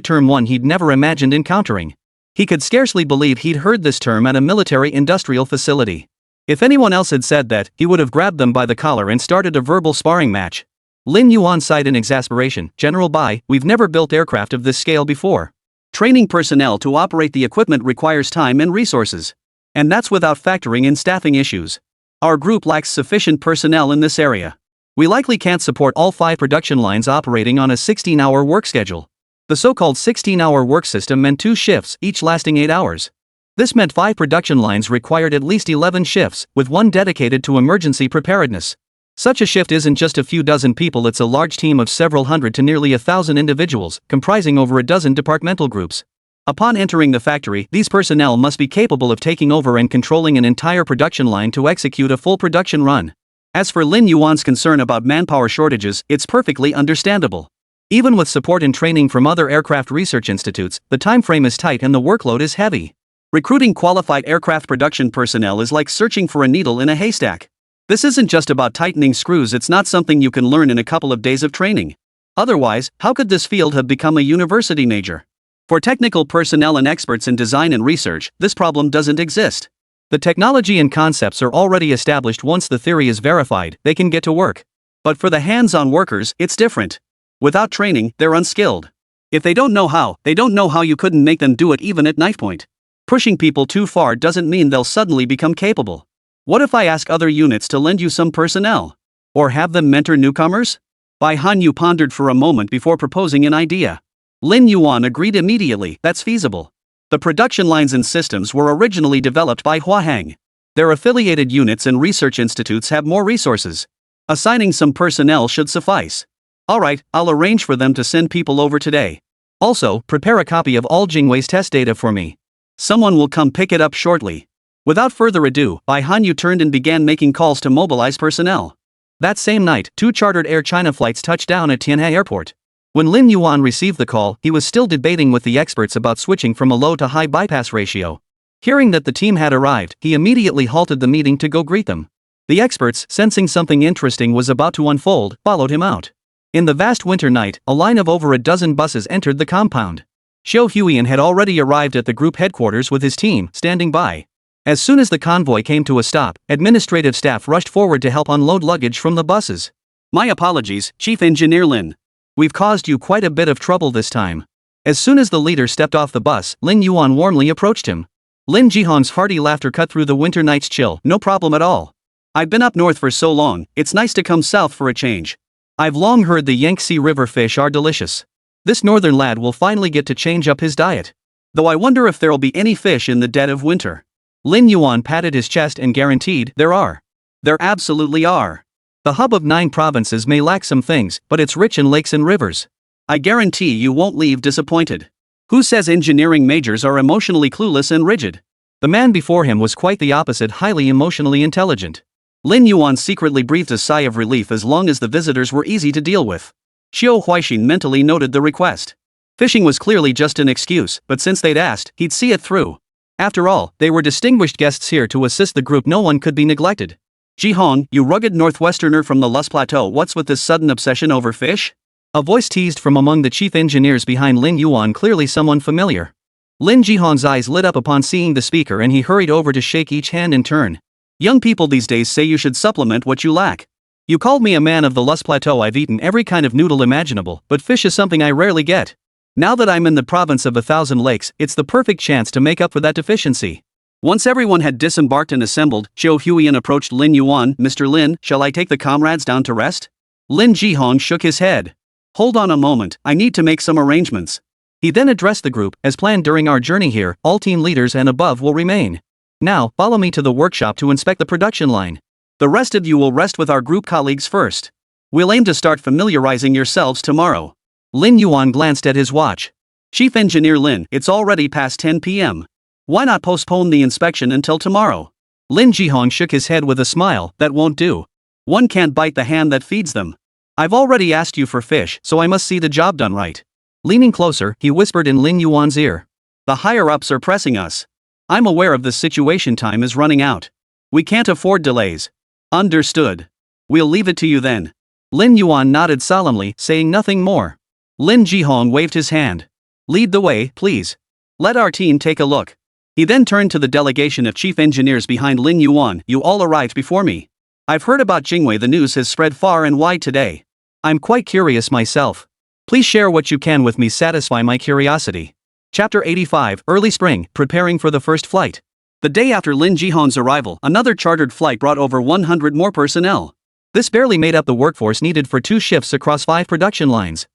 term, one he'd never imagined encountering. He could scarcely believe he'd heard this term at a military-industrial facility. If anyone else had said that, he would have grabbed them by the collar and started a verbal sparring match. Lin Yuan sighed in exasperation. "General Bai, we've never built aircraft of this scale before. Training personnel to operate the equipment requires time and resources. And that's without factoring in staffing issues. Our group lacks sufficient personnel in this area. We likely can't support all 5 production lines operating on a 16-hour work schedule." The so-called 16-hour work system meant 2 shifts, each lasting 8 hours. This meant 5 production lines required at least 11 shifts, with 1 dedicated to emergency preparedness. Such a shift isn't just a few dozen people, it's a large team of several hundred to nearly 1,000 individuals, comprising over a dozen departmental groups. Upon entering the factory, these personnel must be capable of taking over and controlling an entire production line to execute a full production run. As for Lin Yuan's concern about manpower shortages, it's perfectly understandable. Even with support and training from other aircraft research institutes, the time frame is tight and the workload is heavy. Recruiting qualified aircraft production personnel is like searching for a needle in a haystack. This isn't just about tightening screws, it's not something you can learn in a couple of days of training. Otherwise, how could this field have become a university major? For technical personnel and experts in design and research, this problem doesn't exist. The technology and concepts are already established. Once the theory is verified, they can get to work. But for the hands-on workers, it's different. Without training, they're unskilled. If they don't know how, you couldn't make them do it even at knife point. Pushing people too far doesn't mean they'll suddenly become capable. What if I ask other units to lend you some personnel? Or have them mentor newcomers? Bai Hanyu pondered for a moment before proposing an idea. Lin Yuan agreed immediately. That's feasible. The production lines and systems were originally developed by Huahang. Their affiliated units and research institutes have more resources. Assigning some personnel should suffice. Alright, I'll arrange for them to send people over today. Also, prepare a copy of all Jingwei's test data for me. Someone will come pick it up shortly. Without further ado, Bai Hanyu turned and began making calls to mobilize personnel. That same night, 2 chartered Air China flights touched down at Tianhe Airport. When Lin Yuan received the call, he was still debating with the experts about switching from a low to high bypass ratio. Hearing that the team had arrived, he immediately halted the meeting to go greet them. The experts, sensing something interesting was about to unfold, followed him out. In the vast winter night, a line of over a dozen buses entered the compound. Xiao Huiyan had already arrived at the group headquarters with his team standing by. As soon as the convoy came to a stop, administrative staff rushed forward to help unload luggage from the buses. My apologies, Chief Engineer Lin. We've caused you quite a bit of trouble this time. As soon as the leader stepped off the bus, Lin Yuan warmly approached him. Lin Jihong's hearty laughter cut through the winter night's chill. No problem at all. I've been up north for so long, it's nice to come south for a change. I've long heard the Yangtze River fish are delicious. This northern lad will finally get to change up his diet. Though I wonder if there'll be any fish in the dead of winter. Lin Yuan patted his chest and guaranteed, there are. There absolutely are. The hub of 9 provinces may lack some things, but it's rich in lakes and rivers. I guarantee you won't leave disappointed. Who says engineering majors are emotionally clueless and rigid? The man before him was quite the opposite, highly emotionally intelligent. Lin Yuan secretly breathed a sigh of relief as long as the visitors were easy to deal with. Xiao Huaixin mentally noted the request. Fishing was clearly just an excuse, but since they'd asked, he'd see it through. After all, they were distinguished guests here to assist the group, no one could be neglected. Jihong, you rugged northwesterner from the Lus Plateau, what's with this sudden obsession over fish? A voice teased from among the chief engineers behind Lin Yuan, clearly someone familiar. Lin Jihong's eyes lit up upon seeing the speaker and he hurried over to shake each hand in turn. Young people these days say you should supplement what you lack. You called me a man of the Lus Plateau. I've eaten every kind of noodle imaginable, but fish is something I rarely get. Now that I'm in the province of 1,000 lakes, it's the perfect chance to make up for that deficiency. Once everyone had disembarked and assembled, Xiao Huiyan approached Lin Yuan. Mr. Lin, shall I take the comrades down to rest? Lin Jihong shook his head. Hold on a moment, I need to make some arrangements. He then addressed the group. As planned during our journey here, all team leaders and above will remain. Now, follow me to the workshop to inspect the production line. The rest of you will rest with our group colleagues first. We'll aim to start familiarizing yourselves tomorrow. Lin Yuan glanced at his watch. Chief Engineer Lin, it's already past 10 p.m. Why not postpone the inspection until tomorrow? Lin Jihong shook his head with a smile. That won't do. One can't bite the hand that feeds them. I've already asked you for fish, so I must see the job done right. Leaning closer, he whispered in Lin Yuan's ear. The higher-ups are pressing us. I'm aware of this situation, time is running out. We can't afford delays. Understood. We'll leave it to you then. Lin Yuan nodded solemnly, saying nothing more. Lin Jihong waved his hand. Lead the way, please. Let our team take a look. He then turned to the delegation of chief engineers behind Lin Yuan. You all arrived before me. I've heard about Jingwei. The news has spread far and wide today. I'm quite curious myself. Please share what you can with me, satisfy my curiosity. Chapter 85, Early Spring, Preparing for the First Flight. The day after Lin Jihong's arrival, another chartered flight brought over 100 more personnel. This barely made up the workforce needed for 2 shifts across 5 production lines.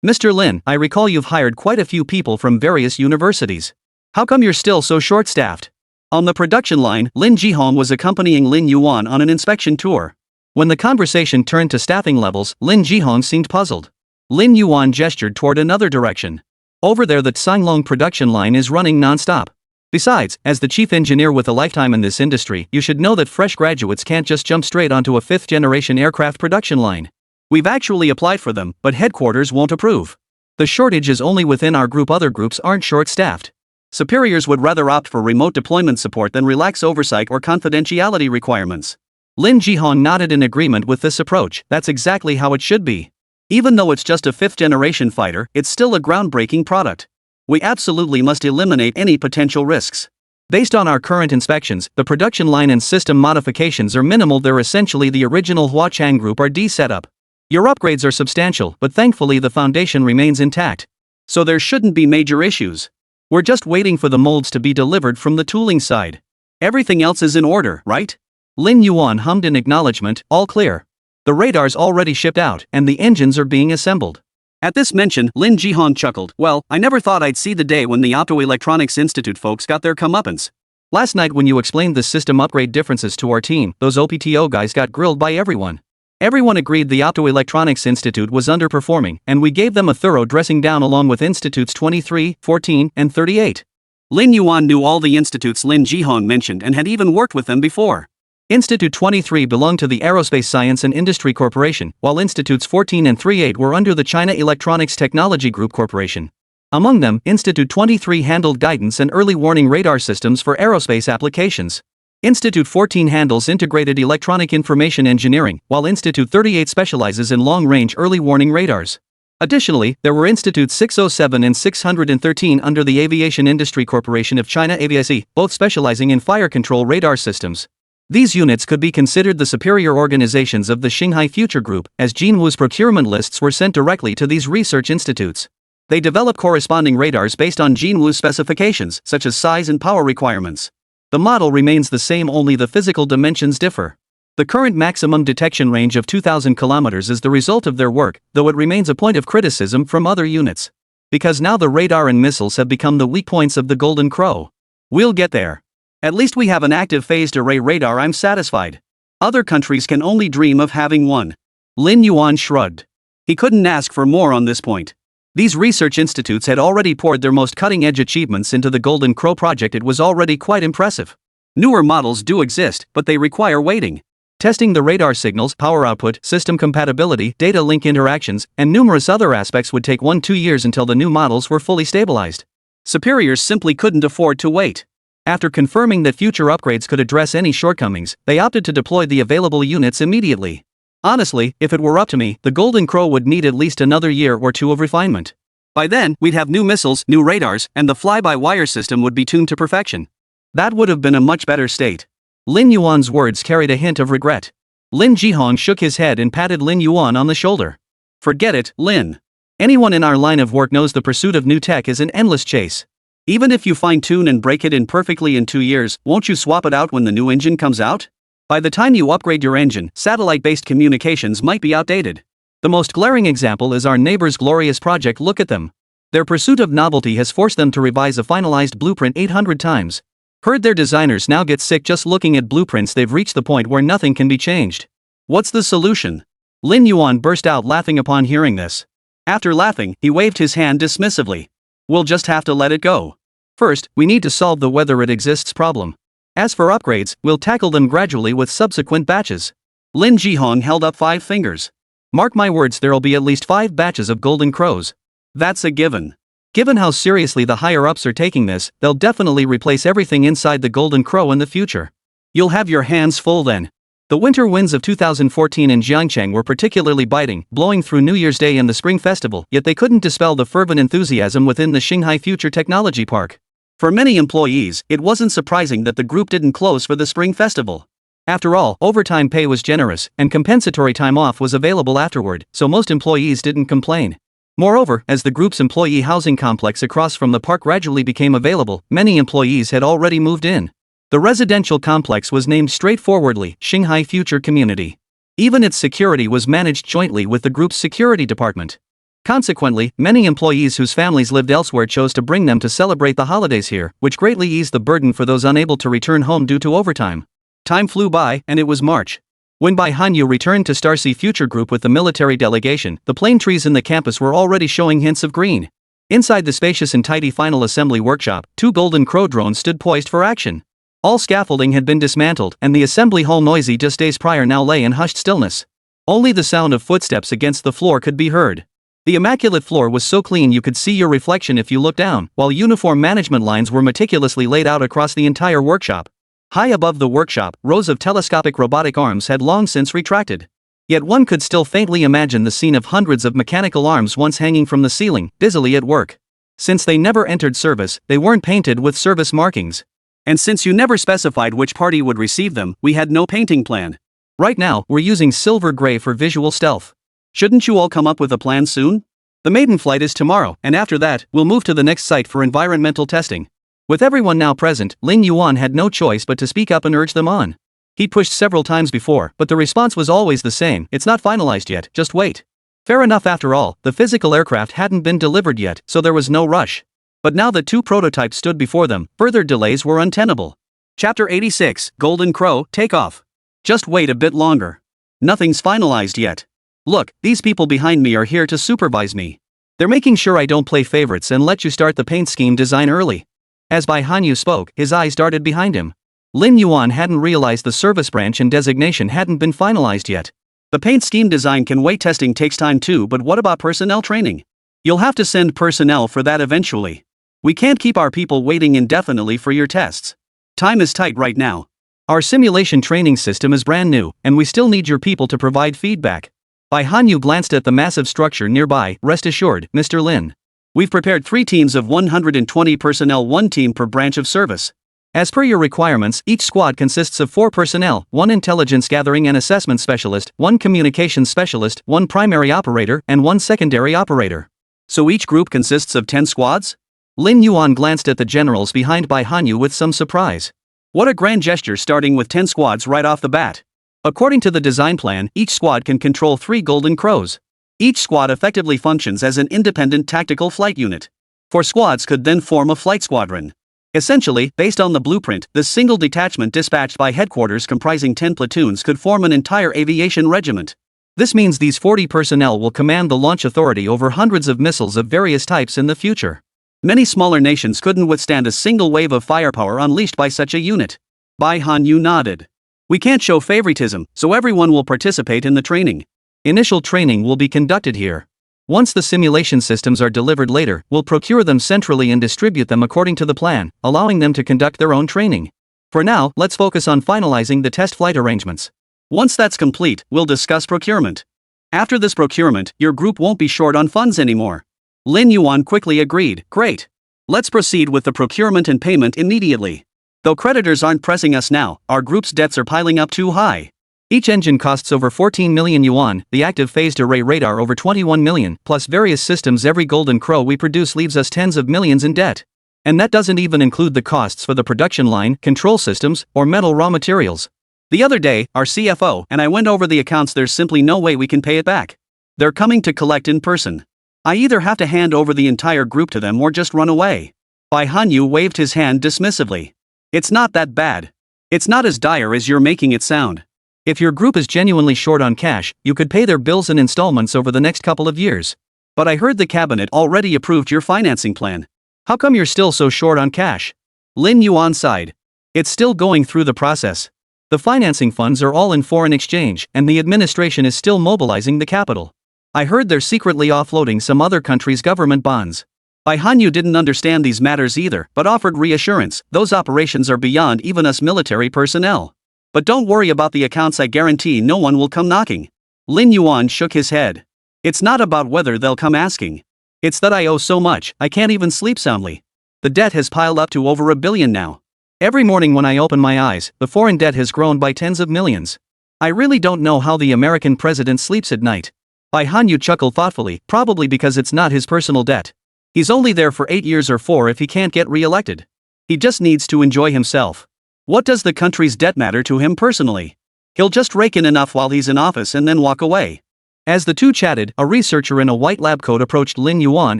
Mr. Lin, I recall you've hired quite a few people from various universities. How come you're still so short-staffed? On the production line, Lin Jihong was accompanying Lin Yuan on an inspection tour. When the conversation turned to staffing levels, Lin Jihong seemed puzzled. Lin Yuan gestured toward another direction. Over there, the Tsanglong production line is running non-stop. Besides, as the chief engineer with a lifetime in this industry, you should know that fresh graduates can't just jump straight onto a 5th-generation aircraft production line. We've actually applied for them, but headquarters won't approve. The shortage is only within our group. Other groups aren't short-staffed. Superiors would rather opt for remote deployment support than relax oversight or confidentiality requirements. Lin Jihong nodded in agreement with this approach. That's exactly how it should be. Even though it's just a 5th-generation fighter, it's still a groundbreaking product. We absolutely must eliminate any potential risks. Based on our current inspections, the production line and system modifications are minimal. They're essentially the original Huachang Group RD setup. Your upgrades are substantial, but thankfully the foundation remains intact. So there shouldn't be major issues. We're just waiting for the molds to be delivered from the tooling side. Everything else is in order, right? Lin Yuan hummed in acknowledgement. All clear. The radar's already shipped out, and the engines are being assembled. At this mention, Lin Jihong chuckled. Well, I never thought I'd see the day when the Optoelectronics Institute folks got their comeuppance. Last night when you explained the system upgrade differences to our team, those OPTO guys got grilled by everyone. Everyone agreed the Optoelectronics Institute was underperforming, and we gave them a thorough dressing down along with Institutes 23, 14, and 38. Lin Yuan knew all the institutes Lin Jihong mentioned and had even worked with them before. Institute 23 belonged to the Aerospace Science and Industry Corporation, while Institutes 14 and 38 were under the China Electronics Technology Group Corporation. Among them, Institute 23 handled guidance and early warning radar systems for aerospace applications. Institute 14 handles integrated electronic information engineering, while Institute 38 specializes in long-range early warning radars. Additionally, there were Institutes 607 and 613 under the Aviation Industry Corporation of China (AVIC), both specializing in fire control radar systems. These units could be considered the superior organizations of the Xinghai Future Group, as Jinwu's procurement lists were sent directly to these research institutes. They develop corresponding radars based on Jinwu's specifications, such as size and power requirements. The model remains the same, only the physical dimensions differ. The current maximum detection range of 2,000 kilometers is the result of their work, though it remains a point of criticism from other units. Because now the radar and missiles have become the weak points of the Golden Crow. We'll get there. At least we have an active phased array radar. I'm satisfied. Other countries can only dream of having one. Lin Yuan shrugged. He couldn't ask for more on this point. These research institutes had already poured their most cutting-edge achievements into the Golden Crow project. It was already quite impressive. Newer models do exist, but they require waiting. Testing the radar signals, power output, system compatibility, data link interactions, and numerous other aspects would take 1-2 years until the new models were fully stabilized. Superiors simply couldn't afford to wait. After confirming that future upgrades could address any shortcomings, they opted to deploy the available units immediately. Honestly, if it were up to me, the Golden Crow would need at least another year or two of refinement. By then, we'd have new missiles, new radars, and the fly-by-wire system would be tuned to perfection. That would have been a much better state. Lin Yuan's words carried a hint of regret. Lin Jihong shook his head and patted Lin Yuan on the shoulder. Forget it, Lin. Anyone in our line of work knows the pursuit of new tech is an endless chase. Even if you fine-tune and break it in perfectly in 2 years, won't you swap it out when the new engine comes out? By the time you upgrade your engine, satellite-based communications might be outdated. The most glaring example is our neighbor's glorious project. Look at them. Their pursuit of novelty has forced them to revise a finalized blueprint 800 times. Heard their designers now get sick just looking at blueprints. They've reached the point where nothing can be changed. What's the solution? Lin Yuan burst out laughing upon hearing this. After laughing, he waved his hand dismissively. We'll just have to let it go. First, we need to solve the whether it exists problem. As for upgrades, we'll tackle them gradually with subsequent batches. Lin Jihong held up 5 fingers. Mark my words, there'll be at least 5 batches of Golden Crows. That's a given. Given how seriously the higher-ups are taking this, they'll definitely replace everything inside the Golden Crow in the future. You'll have your hands full then. The winter winds of 2014 in Jiangcheng were particularly biting, blowing through New Year's Day and the Spring Festival, yet they couldn't dispel the fervent enthusiasm within the Xinghai Future Technology Park. For many employees, it wasn't surprising that the group didn't close for the Spring Festival. After all, overtime pay was generous, and compensatory time off was available afterward, so most employees didn't complain. Moreover, as the group's employee housing complex across from the park gradually became available, many employees had already moved in. The residential complex was named straightforwardly Xinghai Future Community. Even its security was managed jointly with the group's security department. Consequently, many employees whose families lived elsewhere chose to bring them to celebrate the holidays here, which greatly eased the burden for those unable to return home due to overtime. Time flew by, and it was March. When Bai Hanyu returned to Starcy Future Group with the military delegation, the plane trees in the campus were already showing hints of green. Inside the spacious and tidy final assembly workshop, 2 Golden Crow drones stood poised for action. All scaffolding had been dismantled, and the assembly hall, noisy just days prior, now lay in hushed stillness. Only the sound of footsteps against the floor could be heard. The immaculate floor was so clean you could see your reflection if you looked down, while uniform management lines were meticulously laid out across the entire workshop. High above the workshop, rows of telescopic robotic arms had long since retracted. Yet one could still faintly imagine the scene of hundreds of mechanical arms once hanging from the ceiling, busily at work. Since they never entered service, they weren't painted with service markings. And since you never specified which party would receive them, we had no painting plan. Right now, we're using silver gray for visual stealth. Shouldn't you all come up with a plan soon? The maiden flight is tomorrow, and after that, we'll move to the next site for environmental testing. With everyone now present, Lin Yuan had no choice but to speak up and urge them on. He'd pushed several times before, but the response was always the same: it's not finalized yet, just wait. Fair enough after all, the physical aircraft hadn't been delivered yet, so there was no rush. But now that 2 prototypes stood before them, further delays were untenable. Chapter 86, Golden Crow, Takeoff. Just wait a bit longer. Nothing's finalized yet. Look, these people behind me are here to supervise me. They're making sure I don't play favorites and let you start the paint scheme design early. As Bai Hanyu spoke, his eyes darted behind him. Lin Yuan hadn't realized the service branch and designation hadn't been finalized yet. The paint scheme design can wait. Testing takes time too, but what about personnel training? You'll have to send personnel for that eventually. We can't keep our people waiting indefinitely for your tests. Time is tight right now. Our simulation training system is brand new, and we still need your people to provide feedback. Bai Hanyu glanced at the massive structure nearby. Rest assured, Mr. Lin. We've prepared 3 teams of 120 personnel, 1 team per branch of service. As per your requirements, each squad consists of 4 personnel, 1 intelligence gathering and assessment specialist, 1 communications specialist, 1 primary operator, and 1 secondary operator. So each group consists of 10 squads? Lin Yuan glanced at the generals behind Bai Hanyu with some surprise. What a grand gesture, starting with 10 squads right off the bat. According to the design plan, each squad can control 3 golden crows. Each squad effectively functions as an independent tactical flight unit. 4 squads could then form a flight squadron. Essentially, based on the blueprint, this single detachment dispatched by headquarters comprising 10 platoons could form an entire aviation regiment. This means these 40 personnel will command the launch authority over hundreds of missiles of various types in the future. Many smaller nations couldn't withstand a single wave of firepower unleashed by such a unit. Bai Hanyu nodded. We can't show favoritism, so everyone will participate in the training. Initial training will be conducted here. Once the simulation systems are delivered later, we'll procure them centrally and distribute them according to the plan, allowing them to conduct their own training. For now, let's focus on finalizing the test flight arrangements. Once that's complete, we'll discuss procurement. After this procurement, your group won't be short on funds anymore. Lin Yuan quickly agreed. Great. Let's proceed with the procurement and payment immediately. Though creditors aren't pressing us now, our group's debts are piling up too high. Each engine costs over 14 million yuan, the active phased array radar over 21 million, plus various systems. Every golden crow we produce leaves us tens of millions in debt. And that doesn't even include the costs for the production line, control systems, or metal raw materials. The other day, our CFO and I went over the accounts. There's simply no way we can pay it back. They're coming to collect in person. I either have to hand over the entire group to them or just run away. Bai Hanyu waved his hand dismissively. It's not that bad. It's not as dire as you're making it sound. If your group is genuinely short on cash, you could pay their bills in installments over the next couple of years. But I heard the cabinet already approved your financing plan. How come you're still so short on cash? Lin Yuan sighed. It's still going through the process. The financing funds are all in foreign exchange, and the administration is still mobilizing the capital. I heard they're secretly offloading some other country's government bonds. Bai Hanyu didn't understand these matters either, but offered reassurance. Those operations are beyond even us military personnel. But don't worry about the accounts, I guarantee no one will come knocking. Lin Yuan shook his head. It's not about whether they'll come asking. It's that I owe so much, I can't even sleep soundly. The debt has piled up to over 1 billion now. Every morning when I open my eyes, the foreign debt has grown by tens of millions. I really don't know how the American president sleeps at night. Bai Hanyu chuckled thoughtfully, probably because it's not his personal debt. He's only there for 8 years or 4 if he can't get re-elected. He just needs to enjoy himself. What does the country's debt matter to him personally? He'll just rake in enough while he's in office and then walk away. As the two chatted, a researcher in a white lab coat approached Lin Yuan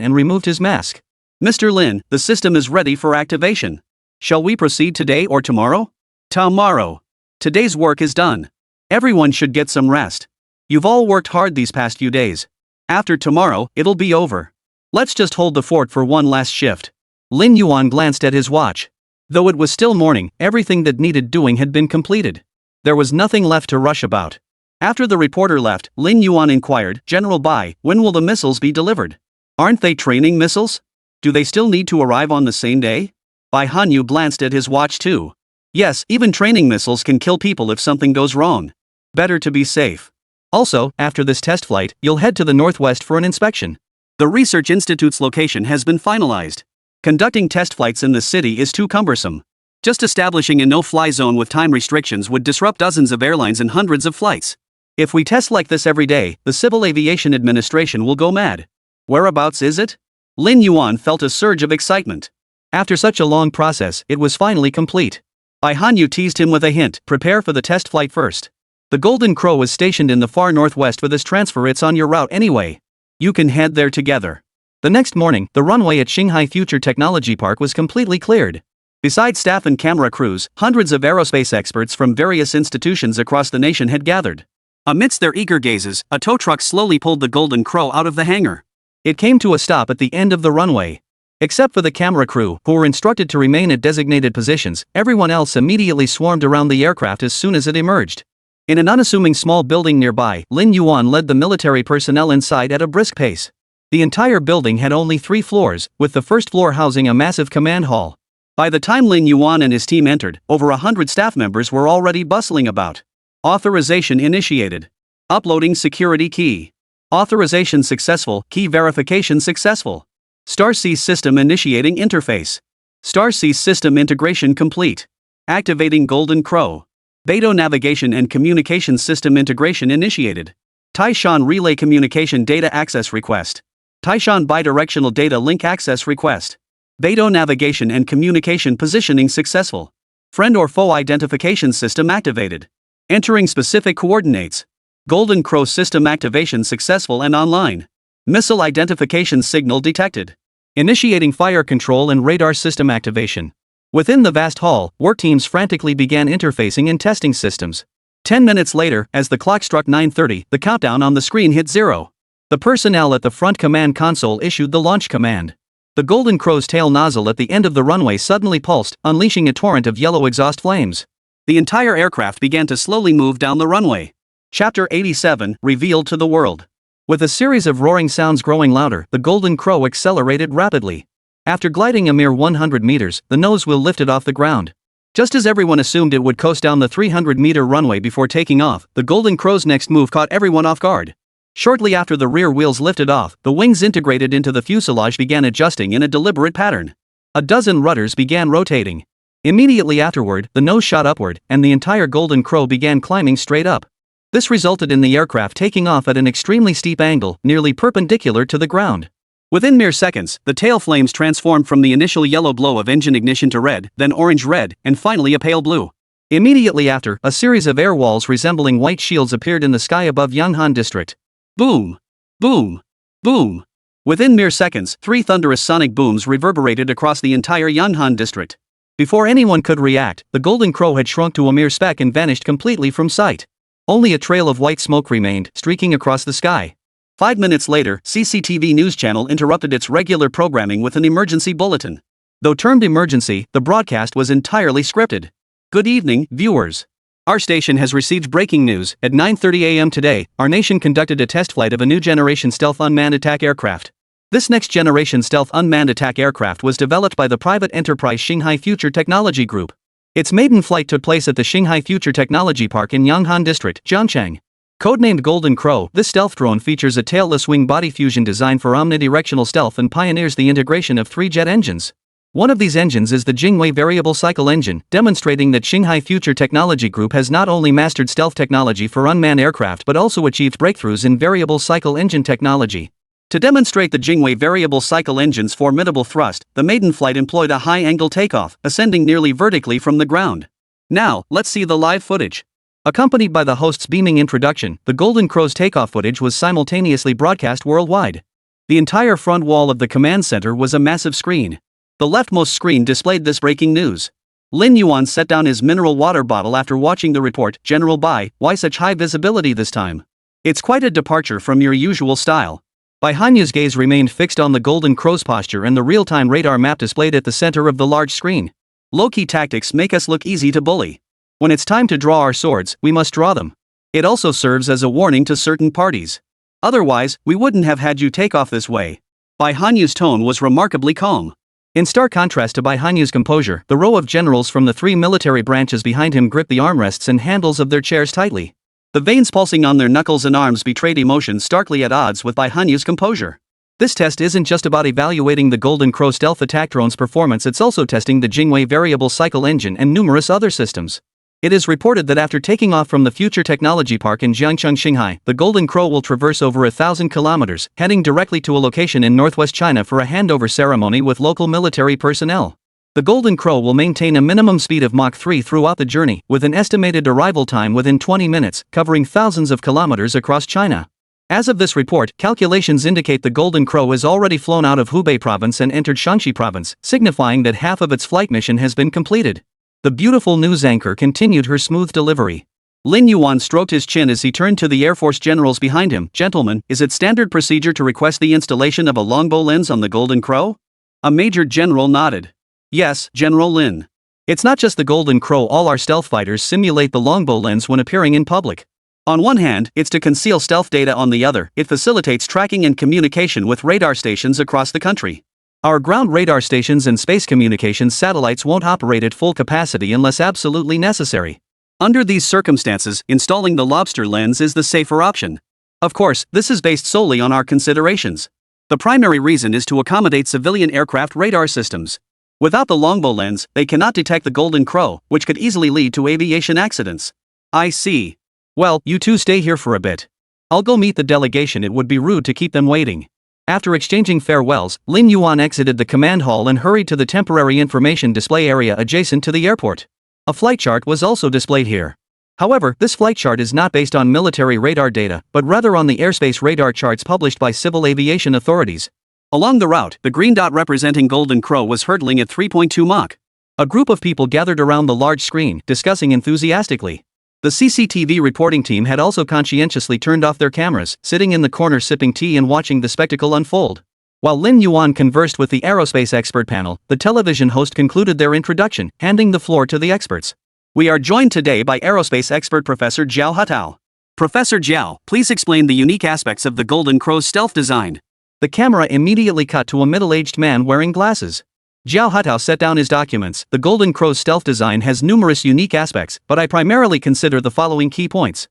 and removed his mask. Mr. Lin, the system is ready for activation. Shall we proceed today or tomorrow? Tomorrow. Today's work is done. Everyone should get some rest. You've all worked hard these past few days. After tomorrow, it'll be over. Let's just hold the fort for one last shift. Lin Yuan glanced at his watch. Though it was still morning, everything that needed doing had been completed. There was nothing left to rush about. After the reporter left, Lin Yuan inquired, General Bai, when will the missiles be delivered? Aren't they training missiles? Do they still need to arrive on the same day? Bai Hanyu glanced at his watch too. Yes, even training missiles can kill people if something goes wrong. Better to be safe. Also, after this test flight, you'll head to the northwest for an inspection. The research institute's location has been finalized. Conducting test flights in the city is too cumbersome. Just establishing a no-fly zone with time restrictions would disrupt dozens of airlines and hundreds of flights. If we test like this every day, the Civil Aviation Administration will go mad. Whereabouts is it? Lin Yuan felt a surge of excitement. After such a long process, it was finally complete. Bai Hanyu teased him with a hint, prepare for the test flight first. The Golden Crow was stationed in the far northwest. For this transfer, it's on your route anyway. You can head there together. The next morning, the runway at Shanghai Future Technology Park was completely cleared. Besides staff and camera crews, hundreds of aerospace experts from various institutions across the nation had gathered. Amidst their eager gazes, a tow truck slowly pulled the Golden Crow out of the hangar. It came to a stop at the end of the runway. Except for the camera crew, who were instructed to remain at designated positions, everyone else immediately swarmed around the aircraft as soon as it emerged. In an unassuming small building nearby, Lin Yuan led the military personnel inside at a brisk pace. The entire building had only 3 floors, with the first floor housing a massive command hall. By the time Lin Yuan and his team entered, over 100 staff members were already bustling about. Authorization initiated. Uploading security key. Authorization successful, key verification successful. Star-C system initiating interface. Star-C system integration complete. Activating Golden Crow. Beidou navigation and communication system integration initiated. Taishan relay communication data access request. Taishan bidirectional data link access request. Beidou navigation and communication positioning successful. Friend or foe identification system activated. Entering specific coordinates. Golden Crow system activation successful and online. Missile identification signal detected. Initiating fire control and radar system activation. Within the vast hall, work teams frantically began interfacing and testing systems. 10 minutes later, as the clock struck 9:30, the countdown on the screen hit 0. The personnel at the front command console issued the launch command. The Golden Crow's tail nozzle at the end of the runway suddenly pulsed, unleashing a torrent of yellow exhaust flames. The entire aircraft began to slowly move down the runway. Chapter 87, revealed to the world. With a series of roaring sounds growing louder, the Golden Crow accelerated rapidly. After gliding a mere 100 meters, the nose wheel lifted off the ground. Just as everyone assumed it would coast down the 300-meter runway before taking off, the Golden Crow's next move caught everyone off guard. Shortly after the rear wheels lifted off, the wings integrated into the fuselage began adjusting in a deliberate pattern. A dozen rudders began rotating. Immediately afterward, the nose shot upward, and the entire Golden Crow began climbing straight up. This resulted in the aircraft taking off at an extremely steep angle, nearly perpendicular to the ground. Within mere seconds, the tail flames transformed from the initial yellow glow of engine ignition to red, then orange-red, and finally a pale blue. Immediately after, a series of air walls resembling white shields appeared in the sky above Yanghan District. Boom! Boom! Boom! Within mere seconds, 3 thunderous sonic booms reverberated across the entire Yanghan District. Before anyone could react, the Golden Crow had shrunk to a mere speck and vanished completely from sight. Only a trail of white smoke remained, streaking across the sky. 5 minutes later, CCTV News Channel interrupted its regular programming with an emergency bulletin. Though termed emergency, the broadcast was entirely scripted. Good evening, viewers. Our station has received breaking news. At 9:30 a.m. today, our nation conducted a test flight of a new generation stealth unmanned attack aircraft. This next-generation stealth unmanned attack aircraft was developed by the private enterprise Shanghai Future Technology Group. Its maiden flight took place at the Shanghai Future Technology Park in Yanghan District, Zhangcheng. Codenamed Golden Crow, this stealth drone features a tailless wing body fusion design for omnidirectional stealth and pioneers the integration of 3 jet engines. One of these engines is the Jingwei Variable Cycle Engine, demonstrating that Shanghai Future Technology Group has not only mastered stealth technology for unmanned aircraft but also achieved breakthroughs in variable cycle engine technology. To demonstrate the Jingwei Variable Cycle Engine's formidable thrust, the maiden flight employed a high-angle takeoff, ascending nearly vertically from the ground. Now, let's see the live footage. Accompanied by the host's beaming introduction, the Golden Crow's takeoff footage was simultaneously broadcast worldwide. The entire front wall of the command center was a massive screen. The leftmost screen displayed this breaking news. Lin Yuan set down his mineral water bottle after watching the report. General Bai, why such high visibility this time? It's quite a departure from your usual style. Bai Hanyu's gaze remained fixed on the Golden Crow's posture and the real-time radar map displayed at the center of the large screen. Low-key tactics make us look easy to bully. When it's time to draw our swords, we must draw them. It also serves as a warning to certain parties. Otherwise, we wouldn't have had you take off this way. Bai Hanyu's tone was remarkably calm. In stark contrast to Bai Hanyu's composure, the row of generals from the 3 military branches behind him gripped the armrests and handles of their chairs tightly. The veins pulsing on their knuckles and arms betrayed emotion starkly at odds with Bai Hanyu's composure. This test isn't just about evaluating the Golden Crow stealth attack drone's performance, it's also testing the Jingwei Variable Cycle Engine and numerous other systems. It is reported that after taking off from the Future Technology Park in Jiangcheng, Shanghai, the Golden Crow will traverse over 1,000 kilometers, heading directly to a location in northwest China for a handover ceremony with local military personnel. The Golden Crow will maintain a minimum speed of Mach 3 throughout the journey, with an estimated arrival time within 20 minutes, covering thousands of kilometers across China. As of this report, calculations indicate the Golden Crow has already flown out of Hubei province and entered Shaanxi province, signifying that half of its flight mission has been completed. The beautiful news anchor continued her smooth delivery. Lin Yuan stroked his chin as he turned to the Air Force generals behind him. Gentlemen, is it standard procedure to request the installation of a longbow lens on the Golden Crow? A major general nodded. Yes, General Lin. It's not just the Golden Crow, all our stealth fighters simulate the longbow lens when appearing in public. On one hand, it's to conceal stealth data, on the other, it facilitates tracking and communication with radar stations across the country. Our ground radar stations and space communications satellites won't operate at full capacity unless absolutely necessary. Under these circumstances, installing the lobster lens is the safer option. Of course, this is based solely on our considerations. The primary reason is to accommodate civilian aircraft radar systems. Without the longbow lens, they cannot detect the Golden Crow, which could easily lead to aviation accidents. I see. Well, you two stay here for a bit. I'll go meet the delegation, it would be rude to keep them waiting. After exchanging farewells, Lin Yuan exited the command hall and hurried to the temporary information display area adjacent to the airport. A flight chart was also displayed here. However, this flight chart is not based on military radar data, but rather on the airspace radar charts published by civil aviation authorities. Along the route, the green dot representing Golden Crow was hurtling at 3.2 Mach. A group of people gathered around the large screen, discussing enthusiastically. The CCTV reporting team had also conscientiously turned off their cameras, sitting in the corner sipping tea and watching the spectacle unfold. While Lin Yuan conversed with the aerospace expert panel, the television host concluded their introduction, handing the floor to the experts. We are joined today by aerospace expert Professor Jiao Hatao. Professor Jiao, please explain the unique aspects of the Golden Crow's stealth design. The camera immediately cut to a middle-aged man wearing glasses. Jiao Hatao set down his documents. The Golden Crow's stealth design has numerous unique aspects, but I primarily consider the following key points.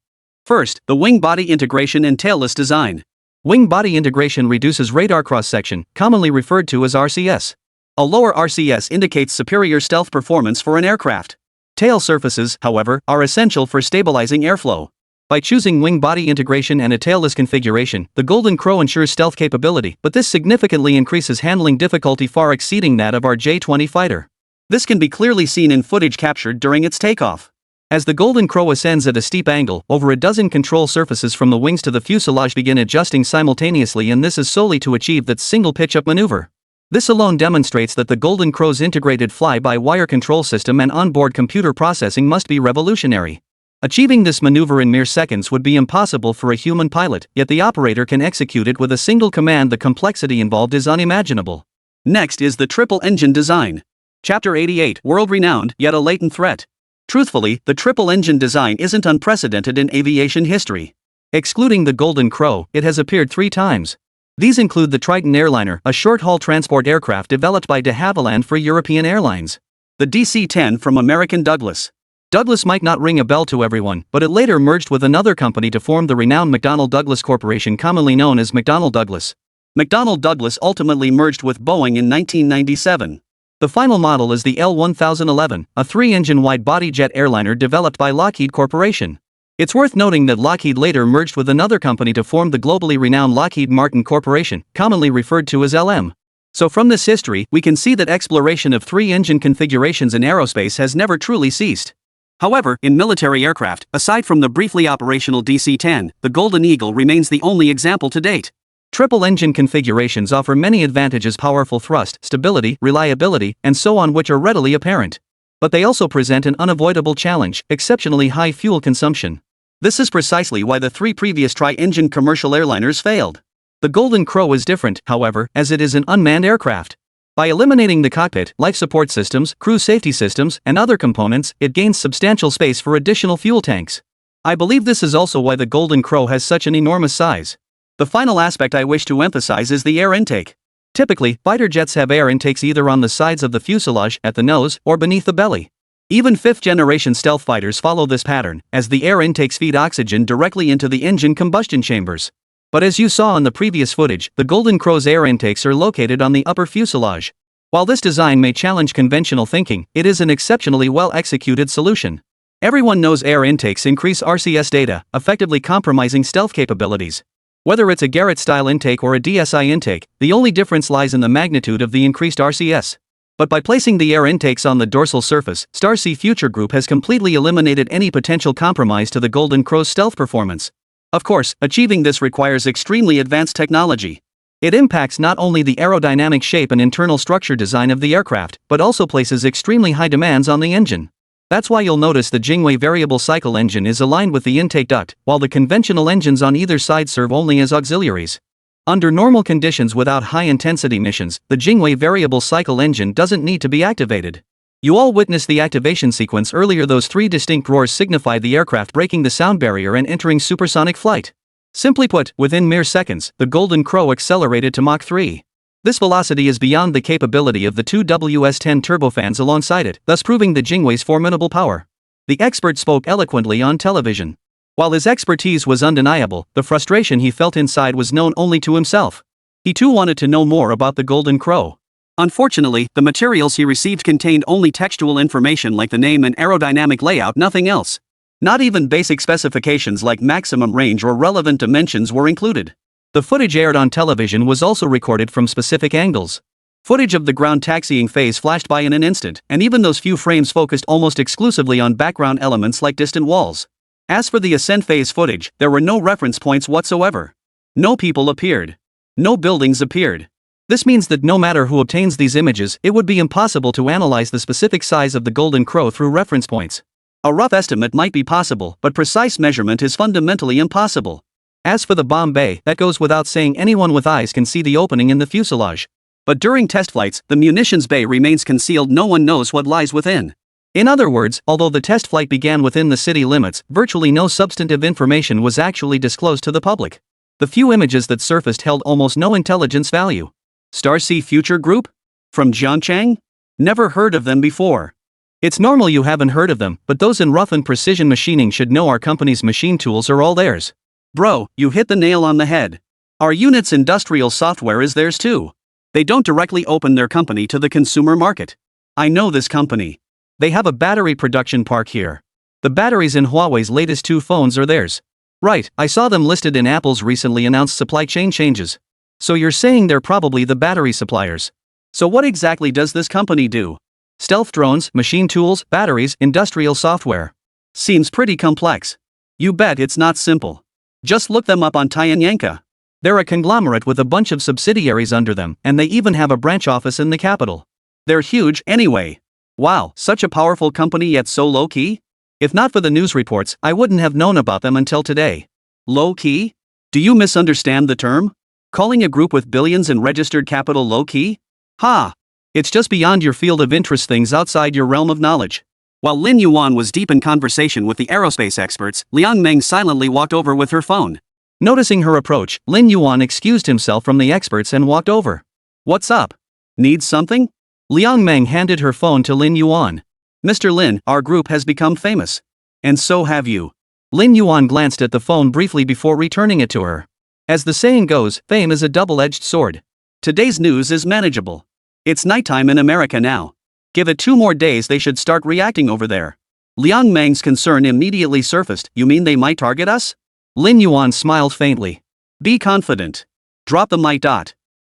First, the wing-body integration and tailless design. Wing-body integration reduces radar cross-section, commonly referred to as RCS. A lower RCS indicates superior stealth performance for an aircraft. Tail surfaces, however, are essential for stabilizing airflow. By choosing wing-body integration and a tailless configuration, the Golden Crow ensures stealth capability, but this significantly increases handling difficulty, far exceeding that of our J-20 fighter. This can be clearly seen in footage captured during its takeoff. As the Golden Crow ascends at a steep angle, over a dozen control surfaces from the wings to the fuselage begin adjusting simultaneously, and this is solely to achieve that single pitch-up maneuver. This alone demonstrates that the Golden Crow's integrated fly-by-wire control system and onboard computer processing must be revolutionary. Achieving this maneuver in mere seconds would be impossible for a human pilot, yet the operator can execute it with a single command. The complexity involved is unimaginable. Next is the triple engine design. Chapter 88, world-renowned, yet a latent threat. Truthfully, the triple engine design isn't unprecedented in aviation history. Excluding the Golden Crow, it has appeared 3 times. These include the Triton airliner, a short-haul transport aircraft developed by de Havilland for European Airlines. The DC-10 from American Douglas. Douglas might not ring a bell to everyone, but it later merged with another company to form the renowned McDonnell Douglas Corporation, commonly known as McDonnell Douglas. McDonnell Douglas ultimately merged with Boeing in 1997. The final model is the L-1011, a 3-engine wide-body jet airliner developed by Lockheed Corporation. It's worth noting that Lockheed later merged with another company to form the globally renowned Lockheed Martin Corporation, commonly referred to as LM. So from this history, we can see that exploration of 3-engine configurations in aerospace has never truly ceased. However, in military aircraft, aside from the briefly operational DC-10, the Golden Eagle remains the only example to date. Triple-engine configurations offer many advantages: powerful thrust, stability, reliability, and so on, which are readily apparent. But they also present an unavoidable challenge: exceptionally high fuel consumption. This is precisely why the 3 previous tri-engine commercial airliners failed. The Golden Crow is different, however, as it is an unmanned aircraft. By eliminating the cockpit, life support systems, crew safety systems, and other components, it gains substantial space for additional fuel tanks. I believe this is also why the Golden Crow has such an enormous size. The final aspect I wish to emphasize is the air intake. Typically, fighter jets have air intakes either on the sides of the fuselage, at the nose, or beneath the belly. Even 5th-generation stealth fighters follow this pattern, as the air intakes feed oxygen directly into the engine combustion chambers. But as you saw in the previous footage, the Golden Crow's air intakes are located on the upper fuselage. While this design may challenge conventional thinking, it is an exceptionally well-executed solution. Everyone knows air intakes increase RCS data, effectively compromising stealth capabilities. Whether it's a Garrett-style intake or a DSI intake, the only difference lies in the magnitude of the increased RCS. But by placing the air intakes on the dorsal surface, Starcy Future Group has completely eliminated any potential compromise to the Golden Crow's stealth performance. Of course, achieving this requires extremely advanced technology. It impacts not only the aerodynamic shape and internal structure design of the aircraft, but also places extremely high demands on the engine. That's why you'll notice the Jingwei variable cycle engine is aligned with the intake duct, while the conventional engines on either side serve only as auxiliaries. Under normal conditions without high-intensity missions, the Jingwei variable cycle engine doesn't need to be activated. You all witnessed the activation sequence earlier. Those three distinct roars signify the aircraft breaking the sound barrier and entering supersonic flight. Simply put, within mere seconds, the Golden Crow accelerated to Mach 3. This velocity is beyond the capability of the two WS-10 turbofans alongside it, thus proving the Jingwei's formidable power. The expert spoke eloquently on television. While his expertise was undeniable, the frustration he felt inside was known only to himself. He too wanted to know more about the Golden Crow. Unfortunately, the materials he received contained only textual information like the name and aerodynamic layout, nothing else. Not even basic specifications like maximum range or relevant dimensions were included. The footage aired on television was also recorded from specific angles. Footage of the ground taxiing phase flashed by in an instant, and even those few frames focused almost exclusively on background elements like distant walls. As for the ascent phase footage, there were no reference points whatsoever. No people appeared. No buildings appeared. This means that no matter who obtains these images, it would be impossible to analyze the specific size of the Golden Crow through reference points. A rough estimate might be possible, but precise measurement is fundamentally impossible. As for the bomb bay, that goes without saying. Anyone with eyes can see the opening in the fuselage. But during test flights, the munitions bay remains concealed. No one knows what lies within. In other words, although the test flight began within the city limits, virtually no substantive information was actually disclosed to the public. The few images that surfaced held almost no intelligence value. Starcy Future Group? From Zhangchang? Never heard of them before. It's normal you haven't heard of them, but those in rough and precision machining should know our company's machine tools are all theirs. Bro, you hit the nail on the head. Our unit's industrial software is theirs too. They don't directly open their company to the consumer market. I know this company. They have a battery production park here. The batteries in Huawei's latest two phones are theirs. Right, I saw them listed in Apple's recently announced supply chain changes. So you're saying they're probably the battery suppliers. So what exactly does this company do? Stealth drones, machine tools, batteries, industrial software. Seems pretty complex. You bet it's not simple. Just look them up on Tianyanka. They're a conglomerate with a bunch of subsidiaries under them, and they even have a branch office in the capital. They're huge, anyway. Wow, such a powerful company yet so low-key? If not for the news reports, I wouldn't have known about them until today. Low-key? Do you misunderstand the term? Calling a group with billions in registered capital low-key? Ha! It's just beyond your field of interest, things outside your realm of knowledge. While Lin Yuan was deep in conversation with the aerospace experts, Liang Meng silently walked over with her phone. Noticing her approach, Lin Yuan excused himself from the experts and walked over. What's up? Need something? Liang Meng handed her phone to Lin Yuan. Mr. Lin, our group has become famous. And so have you. Lin Yuan glanced at the phone briefly before returning it to her. As the saying goes, fame is a double-edged sword. Today's news is manageable. It's nighttime in America now. Give it 2 more days, they should start reacting over there. Liang Meng's concern immediately surfaced. You mean they might target us? Lin Yuan smiled faintly. Be confident. Drop the might.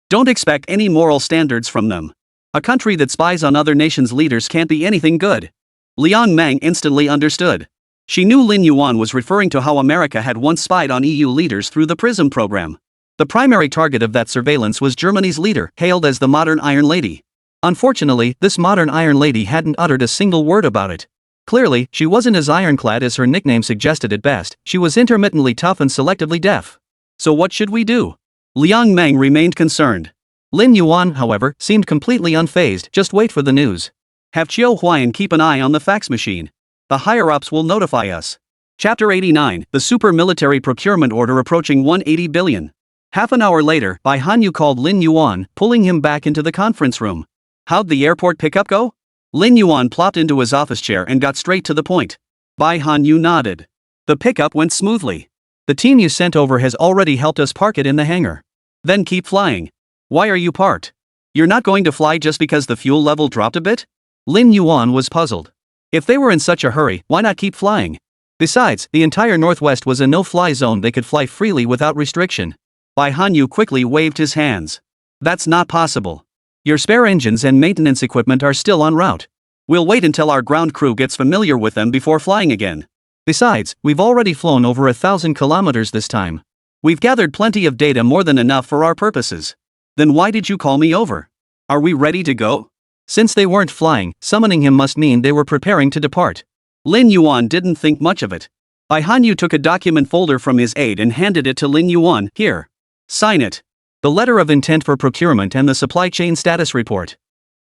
Don't expect any moral standards from them. A country that spies on other nations' leaders can't be anything good. Liang Meng instantly understood. She knew Lin Yuan was referring to how America had once spied on EU leaders through the PRISM program. The primary target of that surveillance was Germany's leader, hailed as the Modern Iron Lady. Unfortunately, this Modern Iron Lady hadn't uttered a single word about it. Clearly, she wasn't as ironclad as her nickname suggested at best. She was intermittently tough and selectively deaf. So what should we do? Liang Meng remained concerned. Lin Yuan, however, seemed completely unfazed. Just wait for the news. Have Qiu Huayan keep an eye on the fax machine. The higher-ups will notify us. Chapter 89, the super military procurement order approaching 180 billion. Half an hour later, Bai Hanyu called Lin Yuan, pulling him back into the conference room. How'd the airport pickup go? Lin Yuan plopped into his office chair and got straight to the point. Bai Hanyu nodded. The pickup went smoothly. The team you sent over has already helped us park it in the hangar. Then keep flying. Why are you parked? You're not going to fly just because the fuel level dropped a bit? Lin Yuan was puzzled. If they were in such a hurry, why not keep flying? Besides, the entire Northwest was a no-fly zone. They could fly freely without restriction. Bai Hanyu quickly waved his hands. That's not possible. Your spare engines and maintenance equipment are still en route. We'll wait until our ground crew gets familiar with them before flying again. Besides, we've already flown over 1,000 kilometers this time. We've gathered plenty of data, more than enough for our purposes. Then why did you call me over? Are we ready to go? Since they weren't flying, summoning him must mean they were preparing to depart. Lin Yuan didn't think much of it. Bai Hanyu took a document folder from his aide and handed it to Lin Yuan. Here. Sign it. The letter of intent for procurement and the supply chain status report.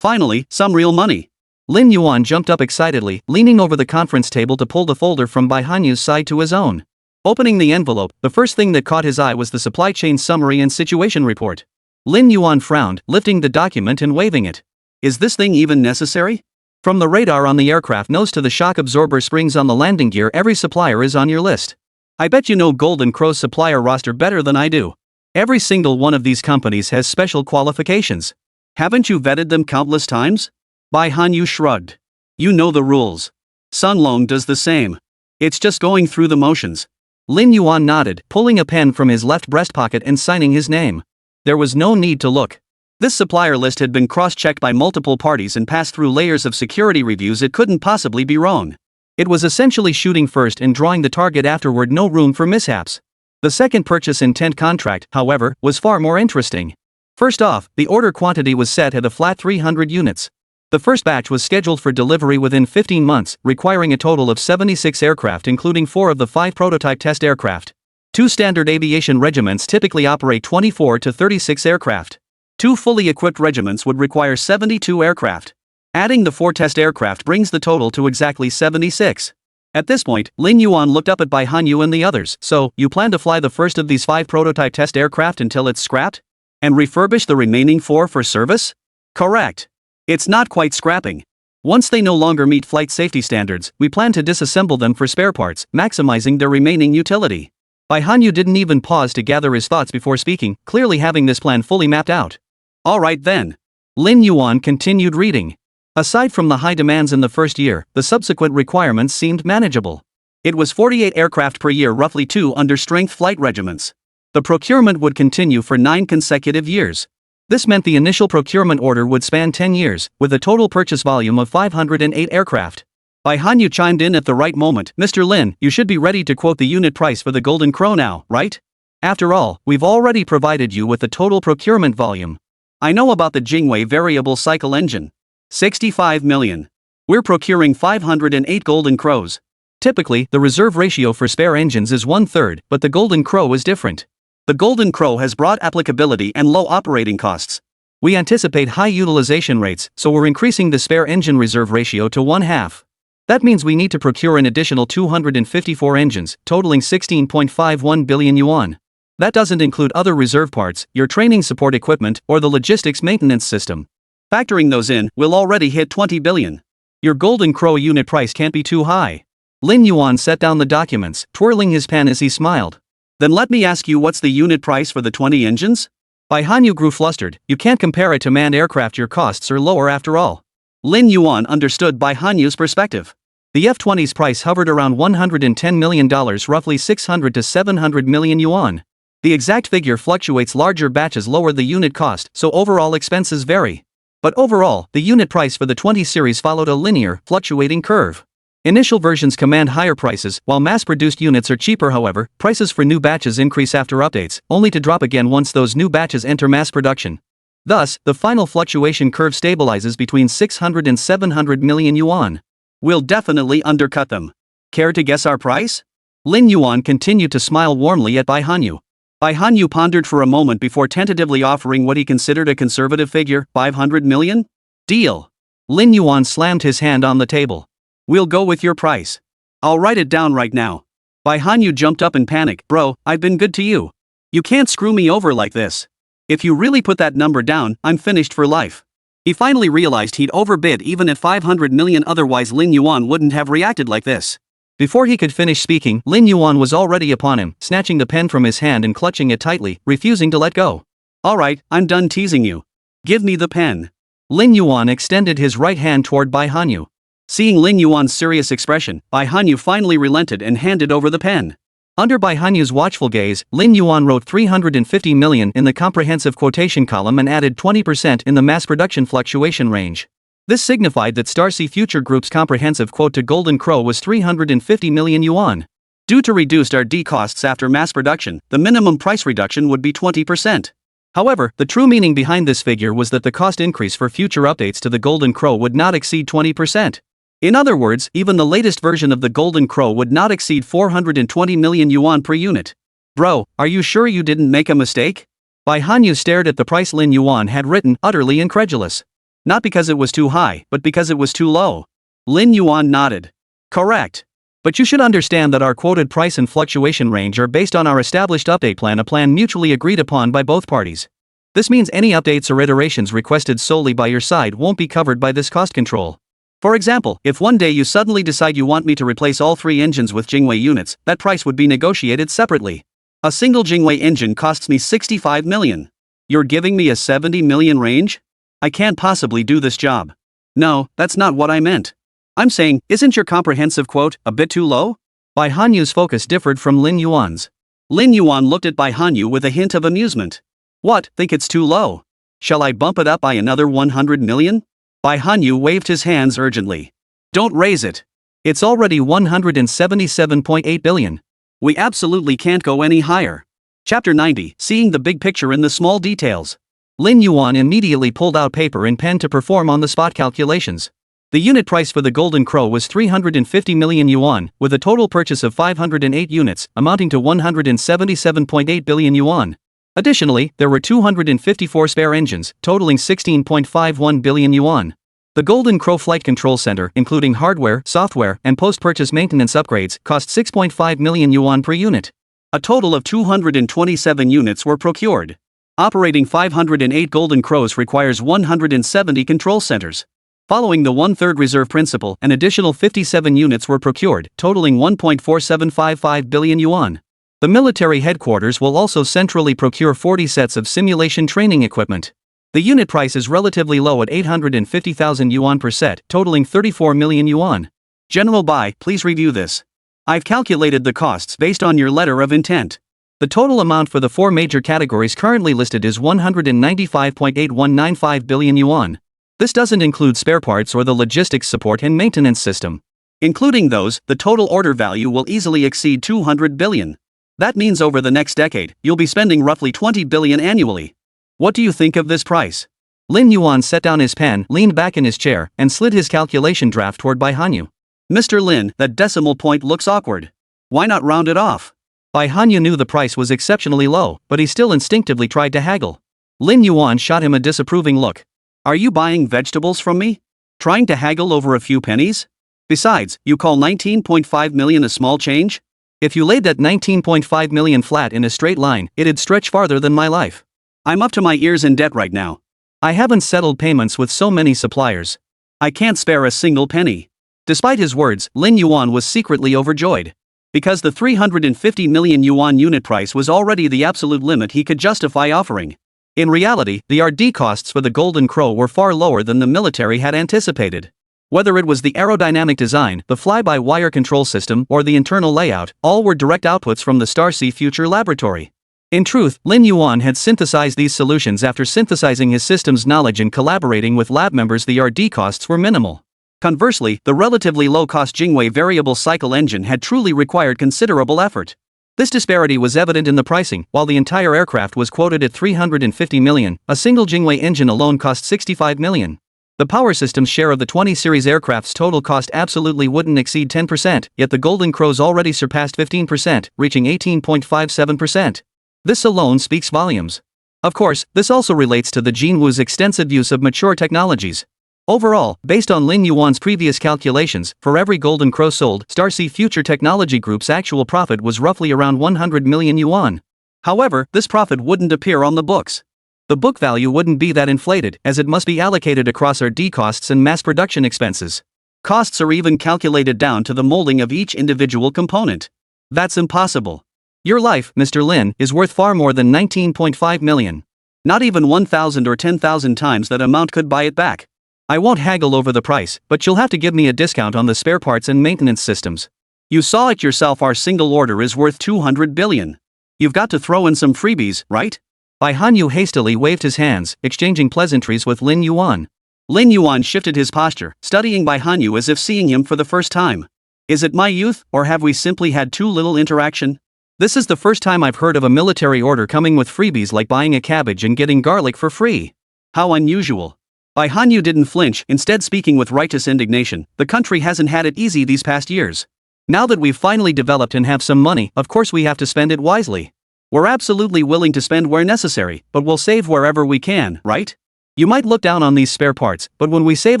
Finally, some real money. Lin Yuan jumped up excitedly, leaning over the conference table to pull the folder from Bai Hanyu's side to his own. Opening the envelope, the first thing that caught his eye was the supply chain summary and situation report. Lin Yuan frowned, lifting the document and waving it. Is this thing even necessary? From the radar on the aircraft nose to the shock absorber springs on the landing gear, every supplier is on your list. I bet you know Golden Crow's supplier roster better than I do. Every single one of these companies has special qualifications. Haven't you vetted them countless times? Bai Hanyu shrugged. You know the rules. Sun Long does the same. It's just going through the motions. Lin Yuan nodded, pulling a pen from his left breast pocket and signing his name. There was no need to look. This supplier list had been cross-checked by multiple parties and passed through layers of security reviews. It couldn't possibly be wrong. It was essentially shooting first and drawing the target afterward, no room for mishaps. The second purchase intent contract, however, was far more interesting. First off, the order quantity was set at a flat 300 units. The first batch was scheduled for delivery within 15 months, requiring a total of 76 aircraft, including 4 of the 5 prototype test aircraft. 2 standard aviation regiments typically operate 24 to 36 aircraft. 2 fully equipped regiments would require 72 aircraft. Adding the 4 test aircraft brings the total to exactly 76. At this point, Lin Yuan looked up at Bai Hanyu and the others. So, you plan to fly the first of these 5 prototype test aircraft until it's scrapped? And refurbish the remaining 4 for service? Correct. It's not quite scrapping. Once they no longer meet flight safety standards, we plan to disassemble them for spare parts, maximizing their remaining utility. Bai Hanyu didn't even pause to gather his thoughts before speaking, clearly having this plan fully mapped out. Alright then. Lin Yuan continued reading. Aside from the high demands in the first year, the subsequent requirements seemed manageable. It was 48 aircraft per year, roughly 2 under-strength flight regiments. The procurement would continue for 9 consecutive years. This meant the initial procurement order would span 10 years, with a total purchase volume of 508 aircraft. Bai Hanyu chimed in at the right moment. Mr. Lin, you should be ready to quote the unit price for the Golden Crow now, right? After all, we've already provided you with the total procurement volume. I know about the Jingwei variable cycle engine. 65 million. We're procuring 508 Golden Crows. Typically, the reserve ratio for spare engines is 1/3, but the Golden Crow is different. The Golden Crow has broad applicability and low operating costs. We anticipate high utilization rates, so we're increasing the spare engine reserve ratio to 1/2. That means we need to procure an additional 254 engines, totaling 16.51 billion yuan. That doesn't include other reserve parts, your training support equipment, or the logistics maintenance system. Factoring those in, we'll already hit 20 billion. Your Golden Crow unit price can't be too high. Lin Yuan set down the documents, twirling his pen as he smiled. Then let me ask you, what's the unit price for the 20 engines? Bai Hanyu grew flustered. You can't compare it to manned aircraft, your costs are lower after all. Lin Yuan understood Bai Hanyu's perspective. The F-20's price hovered around $110 million, roughly 600 to 700 million yuan. The exact figure fluctuates, larger batches lower the unit cost, so overall expenses vary. But overall, the unit price for the 20 series followed a linear, fluctuating curve. Initial versions command higher prices, while mass-produced units are cheaper. However, prices for new batches increase after updates, only to drop again once those new batches enter mass production. Thus, the final fluctuation curve stabilizes between 600 and 700 million yuan. We'll definitely undercut them. Care to guess our price? Lin Yuan continued to smile warmly at Bai Hanyu. Bai Hanyu pondered for a moment before tentatively offering what he considered a conservative figure, 500 million? Deal. Lin Yuan slammed his hand on the table. We'll go with your price. I'll write it down right now. Bai Hanyu jumped up in panic. Bro, I've been good to you. You can't screw me over like this. If you really put that number down, I'm finished for life. He finally realized he'd overbid even at 500 million, otherwise Lin Yuan wouldn't have reacted like this. Before he could finish speaking, Lin Yuan was already upon him, snatching the pen from his hand and clutching it tightly, refusing to let go. Alright, I'm done teasing you. Give me the pen. Lin Yuan extended his right hand toward Bai Hanyu. Seeing Lin Yuan's serious expression, Bai Hanyu finally relented and handed over the pen. Under Bai Hanyu's watchful gaze, Lin Yuan wrote 350 million in the comprehensive quotation column and added 20% in the mass production fluctuation range. This signified that Starcy Future Group's comprehensive quote to Golden Crow was 350 million yuan. Due to reduced R&D costs after mass production, the minimum price reduction would be 20%. However, the true meaning behind this figure was that the cost increase for future updates to the Golden Crow would not exceed 20%. In other words, even the latest version of the Golden Crow would not exceed 420 million yuan per unit. Bro, are you sure you didn't make a mistake? Bai Hanyu stared at the price Lin Yuan had written, utterly incredulous. Not because it was too high, but because it was too low. Lin Yuan nodded. Correct. But you should understand that our quoted price and fluctuation range are based on our established update plan, a plan mutually agreed upon by both parties. This means any updates or iterations requested solely by your side won't be covered by this cost control. For example, if one day you suddenly decide you want me to replace all 3 engines with Jingwei units, that price would be negotiated separately. A single Jingwei engine costs me 65 million. You're giving me a 70 million range? I can't possibly do this job. No, that's not what I meant. I'm saying, isn't your comprehensive quote a bit too low? Bai Hanyu's focus differed from Lin Yuan's. Lin Yuan looked at Bai Hanyu with a hint of amusement. What, think it's too low? Shall I bump it up by another 100 million? Bai Hanyu waved his hands urgently. Don't raise it. It's already 177.8 billion. We absolutely can't go any higher. Chapter 90, Seeing the Big Picture in the Small Details. Lin Yuan immediately pulled out paper and pen to perform on-the-spot calculations. The unit price for the Golden Crow was 350 million yuan, with a total purchase of 508 units, amounting to 177.8 billion yuan. Additionally, there were 254 spare engines, totaling 16.51 billion yuan. The Golden Crow Flight Control Center, including hardware, software, and post-purchase maintenance upgrades, cost 6.5 million yuan per unit. A total of 227 units were procured. Operating 508 Golden Crows requires 170 control centers. Following the one-third reserve principle, an additional 57 units were procured, totaling 1.4755 billion yuan. The military headquarters will also centrally procure 40 sets of simulation training equipment. The unit price is relatively low at 850,000 yuan per set, totaling 34 million yuan. General Bai, please review this. I've calculated the costs based on your letter of intent. The total amount for the 4 major categories currently listed is 195.8195 billion yuan. This doesn't include spare parts or the logistics support and maintenance system. Including those, the total order value will easily exceed 200 billion. That means over the next decade, you'll be spending roughly 20 billion annually. What do you think of this price? Lin Yuan set down his pen, leaned back in his chair, and slid his calculation draft toward Bai Hanyu. Mr. Lin, that decimal point looks awkward. Why not round it off? Bai Hanyu knew the price was exceptionally low, but he still instinctively tried to haggle. Lin Yuan shot him a disapproving look. Are you buying vegetables from me? Trying to haggle over a few pennies? Besides, you call 19.5 million a small change? If you laid that 19.5 million flat in a straight line, it'd stretch farther than my life. I'm up to my ears in debt right now. I haven't settled payments with so many suppliers. I can't spare a single penny. Despite his words, Lin Yuan was secretly overjoyed. Because the 350 million yuan unit price was already the absolute limit he could justify offering. In reality, the R&D costs for the Golden Crow were far lower than the military had anticipated. Whether it was the aerodynamic design, the fly-by-wire control system, or the internal layout, all were direct outputs from the Starcy Future Laboratory. In truth, Lin Yuan had synthesized these solutions after synthesizing his system's knowledge and collaborating with lab members. The R&D costs were minimal. Conversely, the relatively low-cost Jingwei variable cycle engine had truly required considerable effort. This disparity was evident in the pricing. While the entire aircraft was quoted at 350 million, a single Jingwei engine alone cost 65 million. The power system's share of the 20 series aircraft's total cost absolutely wouldn't exceed 10%, yet the Golden Crows already surpassed 15%, reaching 18.57%. This alone speaks volumes. Of course, this also relates to the Jinwu's extensive use of mature technologies. Overall, based on Lin Yuan's previous calculations, for every Golden Crow sold, Starcy Future Technology Group's actual profit was roughly around 100 million yuan. However, this profit wouldn't appear on the books. The book value wouldn't be that inflated, as it must be allocated across R&D costs and mass production expenses. Costs are even calculated down to the molding of each individual component. That's impossible. Your life, Mr. Lin, is worth far more than 19.5 million. Not even 1,000 or 10,000 times that amount could buy it back. I won't haggle over the price, but you'll have to give me a discount on the spare parts and maintenance systems. You saw it yourself, our single order is worth 200 billion. You've got to throw in some freebies, right? Bai Hanyu hastily waved his hands, exchanging pleasantries with Lin Yuan. Lin Yuan shifted his posture, studying Bai Hanyu as if seeing him for the first time. Is it my youth, or have we simply had too little interaction? This is the first time I've heard of a military order coming with freebies like buying a cabbage and getting garlic for free. How unusual. Bai Hanyu didn't flinch, instead speaking with righteous indignation. The country hasn't had it easy these past years. Now that we've finally developed and have some money, of course we have to spend it wisely. We're absolutely willing to spend where necessary, but we'll save wherever we can, right? You might look down on these spare parts, but when we save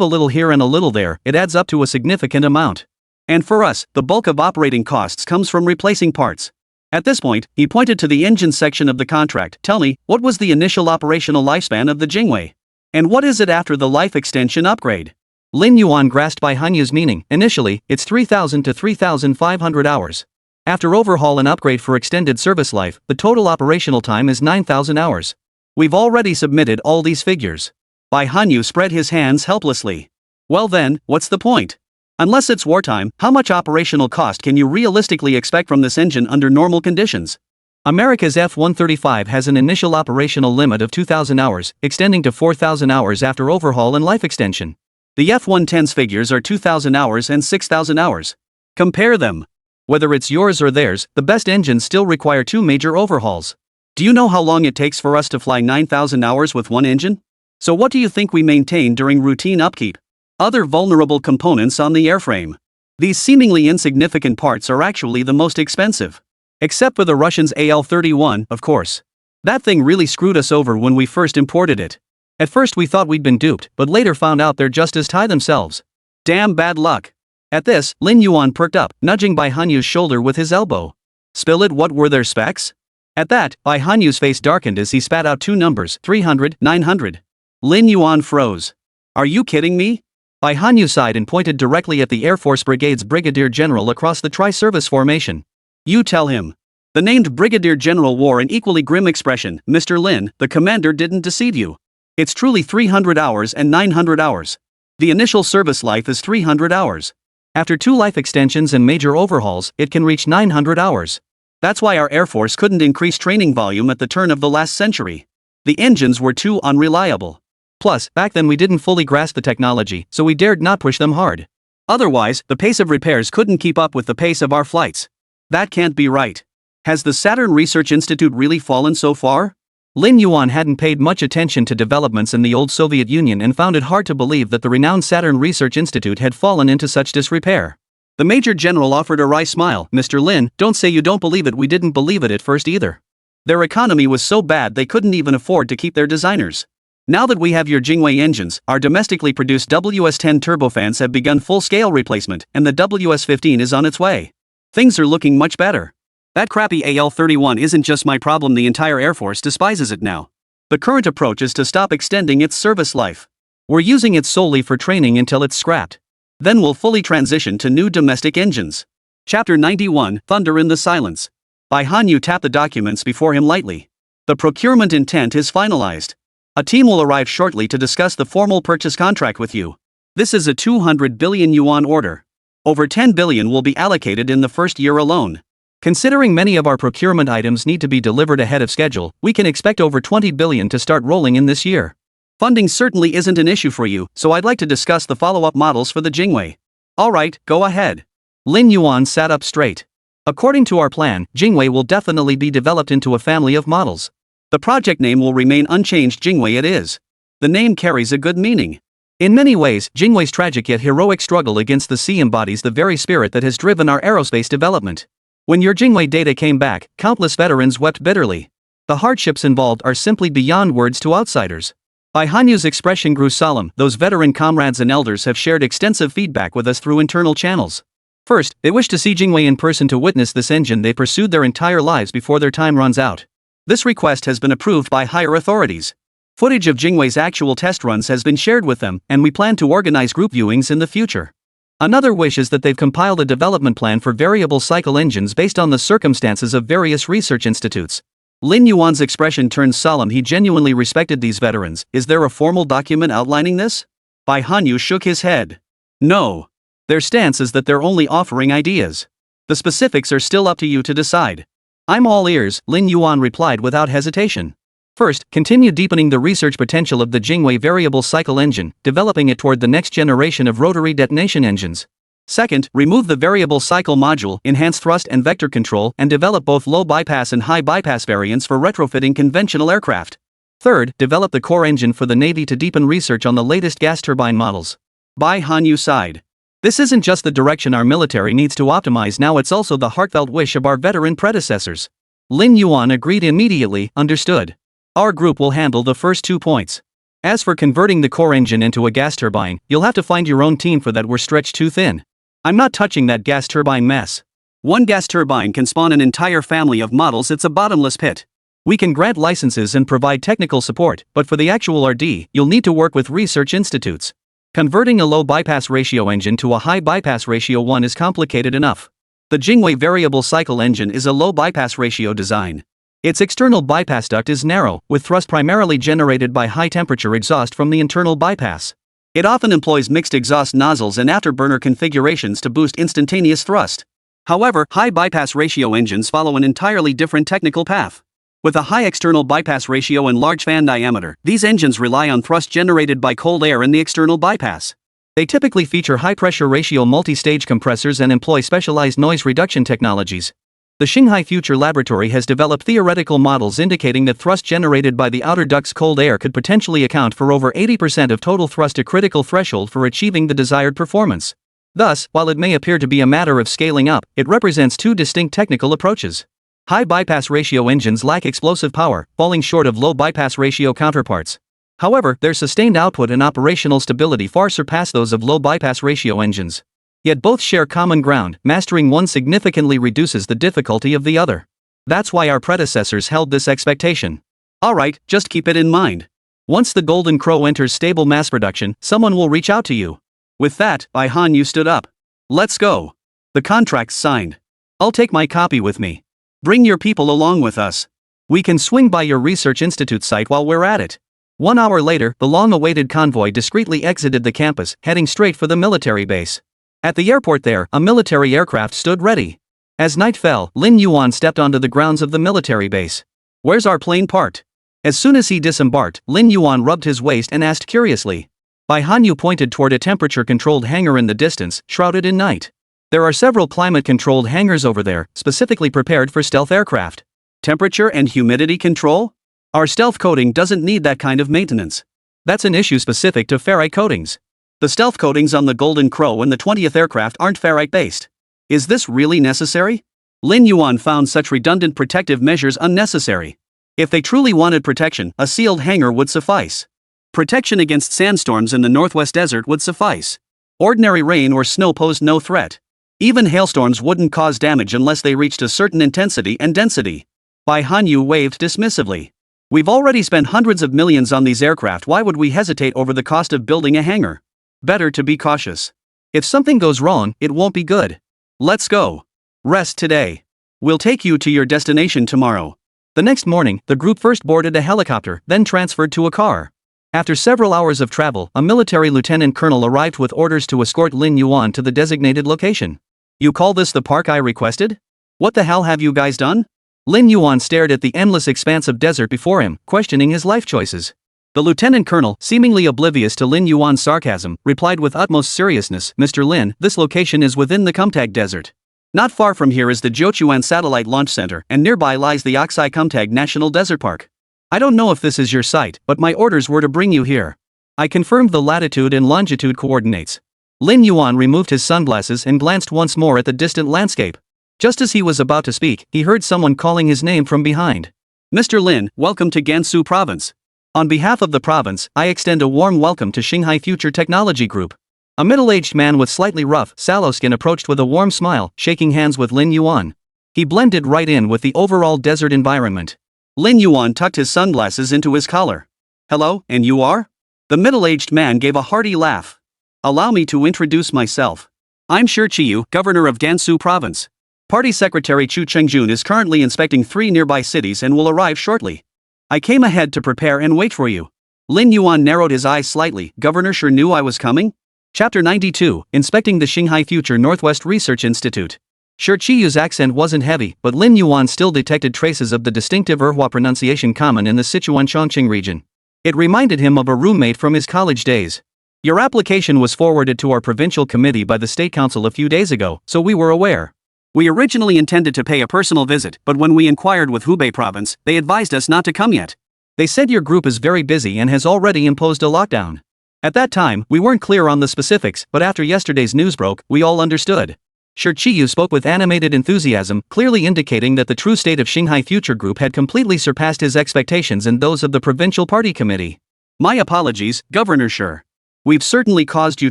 a little here and a little there, it adds up to a significant amount. And for us, the bulk of operating costs comes from replacing parts. At this point, he pointed to the engine section of the contract. Tell me, what was the initial operational lifespan of the Jingwei? And what is it after the life extension upgrade? Lin Yuan grasped Bai Hanyu's meaning. Initially, it's 3,000 to 3,500 hours. After overhaul and upgrade for extended service life, the total operational time is 9,000 hours. We've already submitted all these figures. Bai Hanyu spread his hands helplessly. Well then, what's the point? Unless it's wartime, how much operational cost can you realistically expect from this engine under normal conditions? America's F-135 has an initial operational limit of 2,000 hours, extending to 4,000 hours after overhaul and life extension. The F-110's figures are 2,000 hours and 6,000 hours. Compare them. Whether it's yours or theirs, the best engines still require 2 major overhauls. Do you know how long it takes for us to fly 9,000 hours with one engine? So what do you think we maintain during routine upkeep? Other vulnerable components on the airframe. These seemingly insignificant parts are actually the most expensive. Except for the Russians' AL-31, of course. That thing really screwed us over when we first imported it. At first we thought we'd been duped, but later found out they're just as Thai themselves. Damn bad luck. At this, Lin Yuan perked up, nudging Bai Hanyu's shoulder with his elbow. Spill it, what were their specs? At that, Bai Hanyu's face darkened as he spat out 2 numbers, 300, 900. Lin Yuan froze. Are you kidding me? Bai Hanyu sighed and pointed directly at the Air Force Brigade's Brigadier General across the tri-service formation. You tell him. The named Brigadier General wore an equally grim expression. Mr. Lin, the commander didn't deceive you. It's truly 300 hours and 900 hours. The initial service life is 300 hours. After 2 life extensions and major overhauls, it can reach 900 hours. That's why our Air Force couldn't increase training volume at the turn of the last century. The engines were too unreliable. Plus, back then we didn't fully grasp the technology, so we dared not push them hard. Otherwise, the pace of repairs couldn't keep up with the pace of our flights. That can't be right. Has the Saturn Research Institute really fallen so far? Lin Yuan hadn't paid much attention to developments in the old Soviet Union and found it hard to believe that the renowned Saturn Research Institute had fallen into such disrepair. The Major General offered a wry smile. Mr. Lin, don't say you don't believe it. We didn't believe it at first either. Their economy was so bad they couldn't even afford to keep their designers. Now that we have your Jingwei engines, our domestically produced WS-10 turbofans have begun full-scale replacement, and the WS-15 is on its way. Things are looking much better. That crappy AL-31 isn't just my problem, the entire Air Force despises it now. The current approach is to stop extending its service life. We're using it solely for training until it's scrapped. Then we'll fully transition to new domestic engines. Chapter 91, Thunder in the Silence. Bai Hanyu tapped the documents before him lightly. The procurement intent is finalized. A team will arrive shortly to discuss the formal purchase contract with you. This is a 200 billion yuan order. Over 10 billion will be allocated in the first year alone. Considering many of our procurement items need to be delivered ahead of schedule, we can expect over 20 billion to start rolling in this year. Funding certainly isn't an issue for you, so I'd like to discuss the follow-up models for the Jingwei. Alright, go ahead. Lin Yuan sat up straight. According to our plan, Jingwei will definitely be developed into a family of models. The project name will remain unchanged. Jingwei it is. The name carries a good meaning. In many ways, Jingwei's tragic yet heroic struggle against the sea embodies the very spirit that has driven our aerospace development. When your Jingwei data came back, countless veterans wept bitterly. The hardships involved are simply beyond words to outsiders. Bai Hanyu's expression grew solemn. Those veteran comrades and elders have shared extensive feedback with us through internal channels. First, they wish to see Jingwei in person to witness this engine they pursued their entire lives before their time runs out. This request has been approved by higher authorities. Footage of Jingwei's actual test runs has been shared with them, and we plan to organize group viewings in the future. Another wish is that they've compiled a development plan for variable cycle engines based on the circumstances of various research institutes. Lin Yuan's expression turned solemn. He genuinely respected these veterans. Is there a formal document outlining this? Bai Hanyu shook his head. No. Their stance is that they're only offering ideas. The specifics are still up to you to decide. I'm all ears, Lin Yuan replied without hesitation. First, continue deepening the research potential of the Jingwei variable cycle engine, developing it toward the next generation of rotary detonation engines. Second, remove the variable cycle module, enhance thrust and vector control, and develop both low bypass and high bypass variants for retrofitting conventional aircraft. Third, develop the core engine for the Navy to deepen research on the latest gas turbine models. Bai Hanyu sighed. This isn't just the direction our military needs to optimize now, it's also the heartfelt wish of our veteran predecessors. Lin Yuan agreed immediately, understood. Our group will handle the first 2 points. As for converting the core engine into a gas turbine, you'll have to find your own team for that, we're stretched too thin. I'm not touching that gas turbine mess. One gas turbine can spawn an entire family of models, it's a bottomless pit. We can grant licenses and provide technical support, but for the actual RD, you'll need to work with research institutes. Converting a low bypass ratio engine to a high bypass ratio one is complicated enough. The Jingwei variable cycle engine is a low bypass ratio design. Its external bypass duct is narrow, with thrust primarily generated by high-temperature exhaust from the internal bypass. It often employs mixed exhaust nozzles and afterburner configurations to boost instantaneous thrust. However, high bypass ratio engines follow an entirely different technical path. With a high external bypass ratio and large fan diameter, these engines rely on thrust generated by cold air in the external bypass. They typically feature high-pressure ratio multi-stage compressors and employ specialized noise reduction technologies. The Shanghai Future Laboratory has developed theoretical models indicating that thrust generated by the outer duct's cold air could potentially account for over 80% of total thrust, a critical threshold for achieving the desired performance. Thus, while it may appear to be a matter of scaling up, it represents two distinct technical approaches. High bypass ratio engines lack explosive power, falling short of low bypass ratio counterparts. However, their sustained output and operational stability far surpass those of low bypass ratio engines. Yet both share common ground, mastering one significantly reduces the difficulty of the other. That's why our predecessors held this expectation. Alright, just keep it in mind. Once the Golden Crow enters stable mass production, someone will reach out to you. With that, Bai Hanyu stood up. Let's go. The contract's signed. I'll take my copy with me. Bring your people along with us. We can swing by your research institute site while we're at it. 1 hour later, the long-awaited convoy discreetly exited the campus, heading straight for the military base. At the airport there, a military aircraft stood ready. As night fell, Lin Yuan stepped onto the grounds of the military base. Where's our plane parked? As soon as he disembarked, Lin Yuan rubbed his waist and asked curiously. Bai Hanyu pointed toward a temperature-controlled hangar in the distance, shrouded in night. There are several climate-controlled hangars over there, specifically prepared for stealth aircraft. Temperature and humidity control? Our stealth coating doesn't need that kind of maintenance. That's an issue specific to ferrite coatings. The stealth coatings on the Golden Crow and the 20th aircraft aren't ferrite-based. Is this really necessary? Lin Yuan found such redundant protective measures unnecessary. If they truly wanted protection, a sealed hangar would suffice. Protection against sandstorms in the northwest desert would suffice. Ordinary rain or snow posed no threat. Even hailstorms wouldn't cause damage unless they reached a certain intensity and density. Bai Hanyu waved dismissively. We've already spent hundreds of millions on these aircraft, why would we hesitate over the cost of building a hangar? Better to be cautious. If something goes wrong, it won't be good. Let's go. Rest today. We'll take you to your destination tomorrow. The next morning, the group first boarded a helicopter, then transferred to a car. After several hours of travel, a military lieutenant colonel arrived with orders to escort Lin Yuan to the designated location. You call this the park I requested? What the hell have you guys done? Lin Yuan stared at the endless expanse of desert before him, questioning his life choices. The lieutenant colonel, seemingly oblivious to Lin Yuan's sarcasm, replied with utmost seriousness, Mr. Lin, this location is within the Kumtag Desert. Not far from here is the Jiuquan Satellite Launch Center, and nearby lies the Oksai Kumtag National Desert Park. I don't know if this is your site, but my orders were to bring you here. I confirmed the latitude and longitude coordinates. Lin Yuan removed his sunglasses and glanced once more at the distant landscape. Just as he was about to speak, he heard someone calling his name from behind. Mr. Lin, welcome to Gansu Province. On behalf of the province, I extend a warm welcome to Shanghai Future Technology Group. A middle-aged man with slightly rough, sallow skin approached with a warm smile, shaking hands with Lin Yuan. He blended right in with the overall desert environment. Lin Yuan tucked his sunglasses into his collar. Hello, and you are? The middle-aged man gave a hearty laugh. Allow me to introduce myself. I'm Shi Qiyu, governor of Gansu Province. Party Secretary Chu Chengjun is currently inspecting 3 nearby cities and will arrive shortly. I came ahead to prepare and wait for you. Lin Yuan narrowed his eyes slightly. Governor sure knew I was coming? Chapter 92, Inspecting the Shanghai Future Northwest Research Institute. Sure, Chiyu's accent wasn't heavy, but Lin Yuan still detected traces of the distinctive Erhua pronunciation common in the Sichuan-Chongqing region. It reminded him of a roommate from his college days. Your application was forwarded to our provincial committee by the State Council a few days ago, so we were aware. We originally intended to pay a personal visit, but when we inquired with Hubei province, they advised us not to come yet. They said your group is very busy and has already imposed a lockdown. At that time, we weren't clear on the specifics, but after yesterday's news broke, we all understood. Sure, Chiyu spoke with animated enthusiasm, clearly indicating that the true state of Shanghai Future Group had completely surpassed his expectations and those of the provincial party committee. My apologies, Governor Sure. We've certainly caused you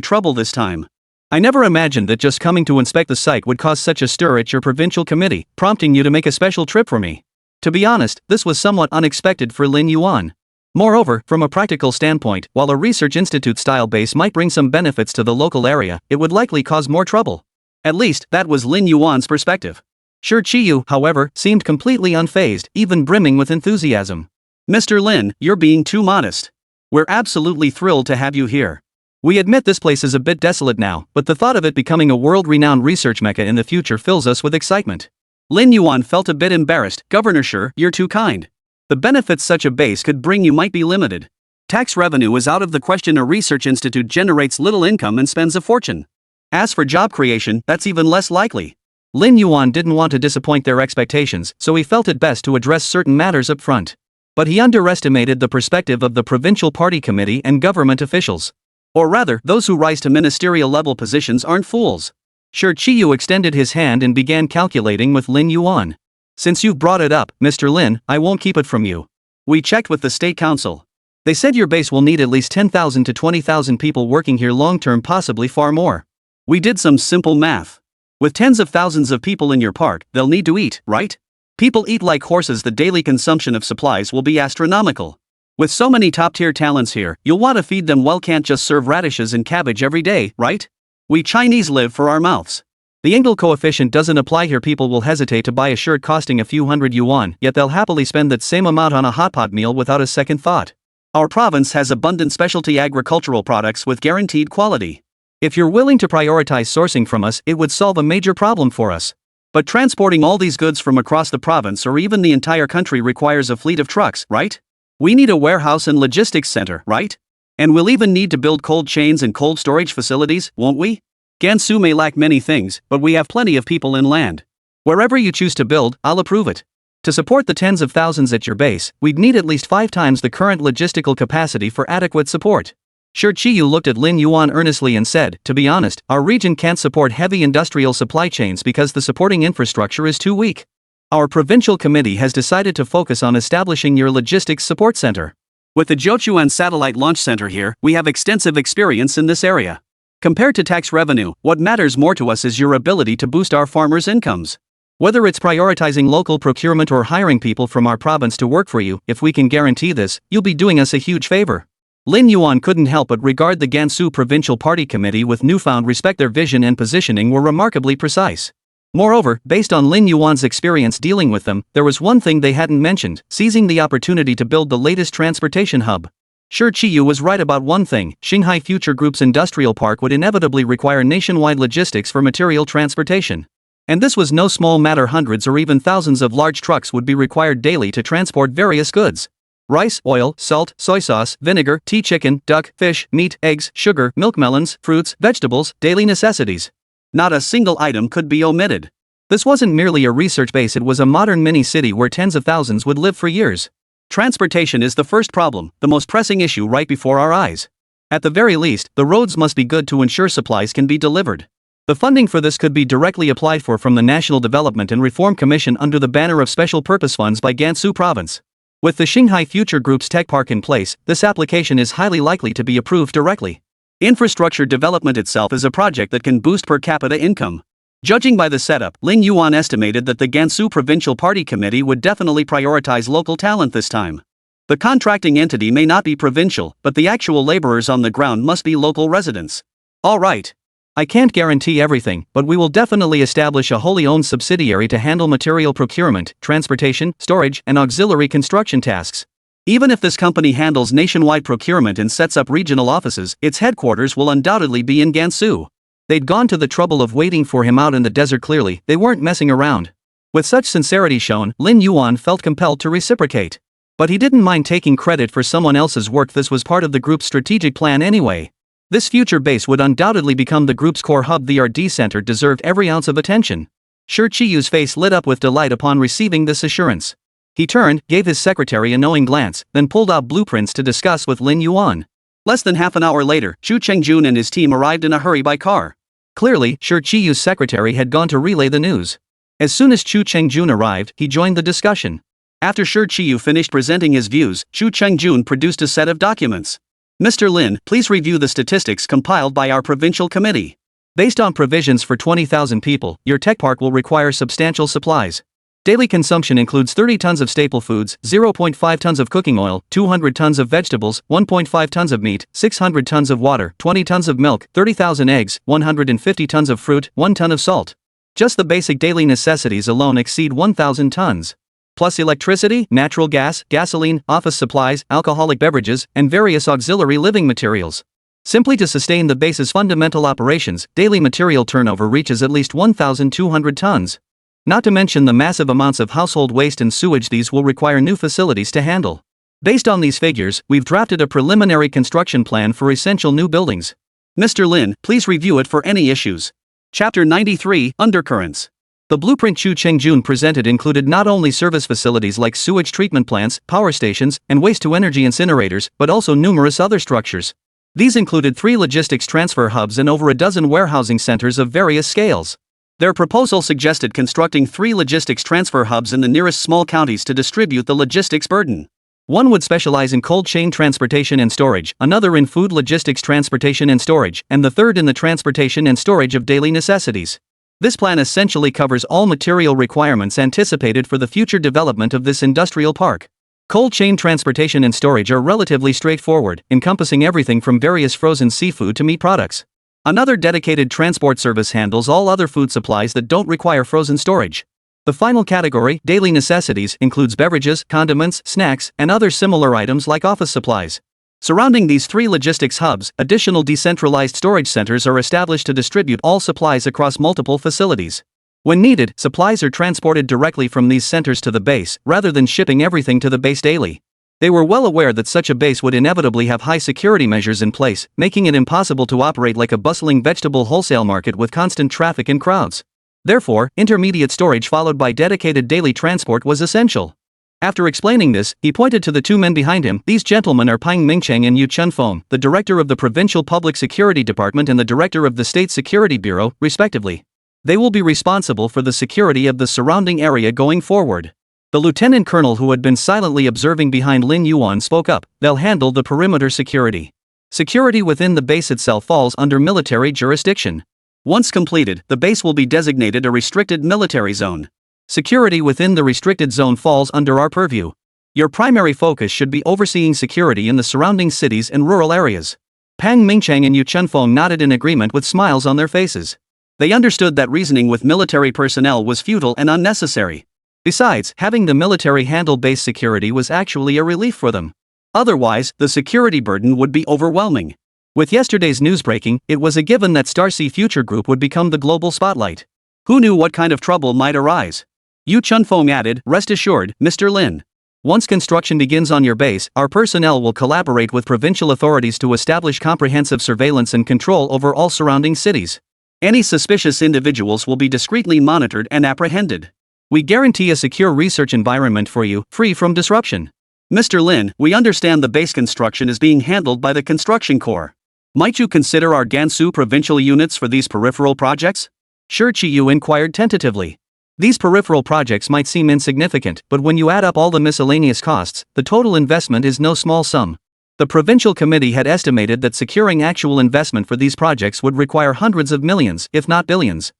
trouble this time. I never imagined that just coming to inspect the site would cause such a stir at your provincial committee, prompting you to make a special trip for me. To be honest, this was somewhat unexpected for Lin Yuan. Moreover, from a practical standpoint, while a research institute-style base might bring some benefits to the local area, it would likely cause more trouble. At least, that was Lin Yuan's perspective. Sure, Chiyu, however, seemed completely unfazed, even brimming with enthusiasm. Mr. Lin, you're being too modest. We're absolutely thrilled to have you here. We admit this place is a bit desolate now, but the thought of it becoming a world-renowned research mecca in the future fills us with excitement. Lin Yuan felt a bit embarrassed. Governor Sure, you're too kind. The benefits such a base could bring you might be limited. Tax revenue is out of the question. A research institute generates little income and spends a fortune. As for job creation, that's even less likely. Lin Yuan didn't want to disappoint their expectations, so he felt it best to address certain matters up front. But he underestimated the perspective of the provincial party committee and government officials. Or rather, those who rise to ministerial level positions aren't fools. Sure, Chiyu extended his hand and began calculating with Lin Yuan. Since you've brought it up, Mr. Lin, I won't keep it from you. We checked with the State Council. They said your base will need at least 10,000 to 20,000 people working here long-term, possibly far more. We did some simple math. With tens of thousands of people in your park, they'll need to eat, right? People eat like horses. The daily consumption of supplies will be astronomical. With so many top-tier talents here, you'll want to feed them well. Can't just serve radishes and cabbage every day, right? We Chinese live for our mouths. The Engel coefficient doesn't apply here. People will hesitate to buy a shirt costing a few hundred yuan, yet they'll happily spend that same amount on a hot pot meal without a second thought. Our province has abundant specialty agricultural products with guaranteed quality. If you're willing to prioritize sourcing from us, it would solve a major problem for us. But transporting all these goods from across the province or even the entire country requires a fleet of trucks, right? We need a warehouse and logistics center, right? And we'll even need to build cold chains and cold storage facilities, won't we? Gansu may lack many things, but we have plenty of people inland. Wherever you choose to build, I'll approve it. To support the tens of thousands at your base, we'd need at least 5 times the current logistical capacity for adequate support. Sure, Chiyu looked at Lin Yuan earnestly and said, to be honest, our region can't support heavy industrial supply chains because the supporting infrastructure is too weak. Our provincial committee has decided to focus on establishing your logistics support center. With the Jiuquan Satellite Launch Center here, we have extensive experience in this area. Compared to tax revenue, what matters more to us is your ability to boost our farmers' incomes. Whether it's prioritizing local procurement or hiring people from our province to work for you, if we can guarantee this, you'll be doing us a huge favor. Lin Yuan couldn't help but regard the Gansu Provincial Party Committee with newfound respect. Their vision and positioning were remarkably precise. Moreover, based on Lin Yuan's experience dealing with them, there was one thing they hadn't mentioned: seizing the opportunity to build the latest transportation hub. Sure, Chiyu was right about one thing: Shanghai Future Group's industrial park would inevitably require nationwide logistics for material transportation. And this was no small matter. Hundreds or even thousands of large trucks would be required daily to transport various goods. Rice, oil, salt, soy sauce, vinegar, tea, chicken, duck, fish, meat, eggs, sugar, milk, melons, fruits, vegetables, daily necessities. Not a single item could be omitted. This wasn't merely a research base, it was a modern mini-city where tens of thousands would live for years. Transportation is the first problem, the most pressing issue right before our eyes. At the very least, the roads must be good to ensure supplies can be delivered. The funding for this could be directly applied for from the National Development and Reform Commission under the banner of Special Purpose Funds by Gansu Province. With the Shanghai Future Group's tech park in place, this application is highly likely to be approved directly. Infrastructure development itself is a project that can boost per capita income. Judging by the setup, Lin Yuan estimated that the Gansu Provincial Party Committee would definitely prioritize local talent this time. The contracting entity may not be provincial, but the actual laborers on the ground must be local residents. All right. I can't guarantee everything, but we will definitely establish a wholly owned subsidiary to handle material procurement, transportation, storage, and auxiliary construction tasks. Even if this company handles nationwide procurement and sets up regional offices, its headquarters will undoubtedly be in Gansu. They'd gone to the trouble of waiting for him out in the desert. Clearly, they weren't messing around. With such sincerity shown, Lin Yuan felt compelled to reciprocate. But he didn't mind taking credit for someone else's work. This was part of the group's strategic plan anyway. This future base would undoubtedly become the group's core hub. The R&D center deserved every ounce of attention. Shi Chiyu's face lit up with delight upon receiving this assurance. He turned, gave his secretary a knowing glance, then pulled out blueprints to discuss with Lin Yuan. Less than half an hour later, Xu Chengjun and his team arrived in a hurry by car. Clearly, Shi Chiyu's secretary had gone to relay the news. As soon as Xu Chengjun arrived, he joined the discussion. After Shi Chiyu finished presenting his views, Xu Chengjun produced a set of documents. Mr. Lin, please review the statistics compiled by our provincial committee. Based on provisions for 20,000 people, your tech park will require substantial supplies. Daily consumption includes 30 tons of staple foods, 0.5 tons of cooking oil, 200 tons of vegetables, 1.5 tons of meat, 600 tons of water, 20 tons of milk, 30,000 eggs, 150 tons of fruit, 1 ton of salt. Just the basic daily necessities alone exceed 1,000 tons. Plus electricity, natural gas, gasoline, office supplies, alcoholic beverages, and various auxiliary living materials. Simply to sustain the base's fundamental operations, daily material turnover reaches at least 1,200 tons. Not to mention the massive amounts of household waste and sewage these will require new facilities to handle. Based on these figures, we've drafted a preliminary construction plan for essential new buildings. Mr. Lin, please review it for any issues. Chapter 93, Undercurrents. The blueprint Xu Chengjun presented included not only service facilities like sewage treatment plants, power stations, and waste-to-energy incinerators, but also numerous other structures. These included 3 logistics transfer hubs and over a dozen warehousing centers of various scales. Their proposal suggested constructing 3 logistics transfer hubs in the nearest small counties to distribute the logistics burden. One would specialize in cold chain transportation and storage, another in food logistics transportation and storage, and the third in the transportation and storage of daily necessities. This plan essentially covers all material requirements anticipated for the future development of this industrial park. Cold chain transportation and storage are relatively straightforward, encompassing everything from various frozen seafood to meat products. Another dedicated transport service handles all other food supplies that don't require frozen storage. The final category, daily necessities, includes beverages, condiments, snacks, and other similar items like office supplies. Surrounding these 3 logistics hubs, additional decentralized storage centers are established to distribute all supplies across multiple facilities. When needed, supplies are transported directly from these centers to the base, rather than shipping everything to the base daily. They were well aware that such a base would inevitably have high security measures in place, making it impossible to operate like a bustling vegetable wholesale market with constant traffic and crowds. Therefore, intermediate storage followed by dedicated daily transport was essential. After explaining this, he pointed to the 2 men behind him. These gentlemen are Pang Mingcheng and Yu Chunfeng, the director of the Provincial Public Security Department and the director of the State Security Bureau, respectively. They will be responsible for the security of the surrounding area going forward. The lieutenant colonel who had been silently observing behind Lin Yuan spoke up. They'll handle the perimeter security. Security within the base itself falls under military jurisdiction. Once completed, the base will be designated a restricted military zone. Security within the restricted zone falls under our purview. Your primary focus should be overseeing security in the surrounding cities and rural areas. Pang Mingcheng and Yu Chunfeng nodded in agreement with smiles on their faces. They understood that reasoning with military personnel was futile and unnecessary. Besides, having the military handle base security was actually a relief for them. Otherwise, the security burden would be overwhelming. With yesterday's news breaking, it was a given that Starsea Future Group would become the global spotlight. Who knew what kind of trouble might arise? Yu Chunfeng added, "Rest assured, Mr. Lin. Once construction begins on your base, our personnel will collaborate with provincial authorities to establish comprehensive surveillance and control over all surrounding cities. Any suspicious individuals will be discreetly monitored and apprehended. We guarantee a secure research environment for you, free from disruption. Mr. Lin, we understand the base construction is being handled by the Construction Corps. Might you consider our Gansu provincial units for these peripheral projects?" Shi Chiyu inquired tentatively. These peripheral projects might seem insignificant, but when you add up all the miscellaneous costs, the total investment is no small sum. The provincial committee had estimated that securing actual investment for these projects would require hundreds of millions, if not billions.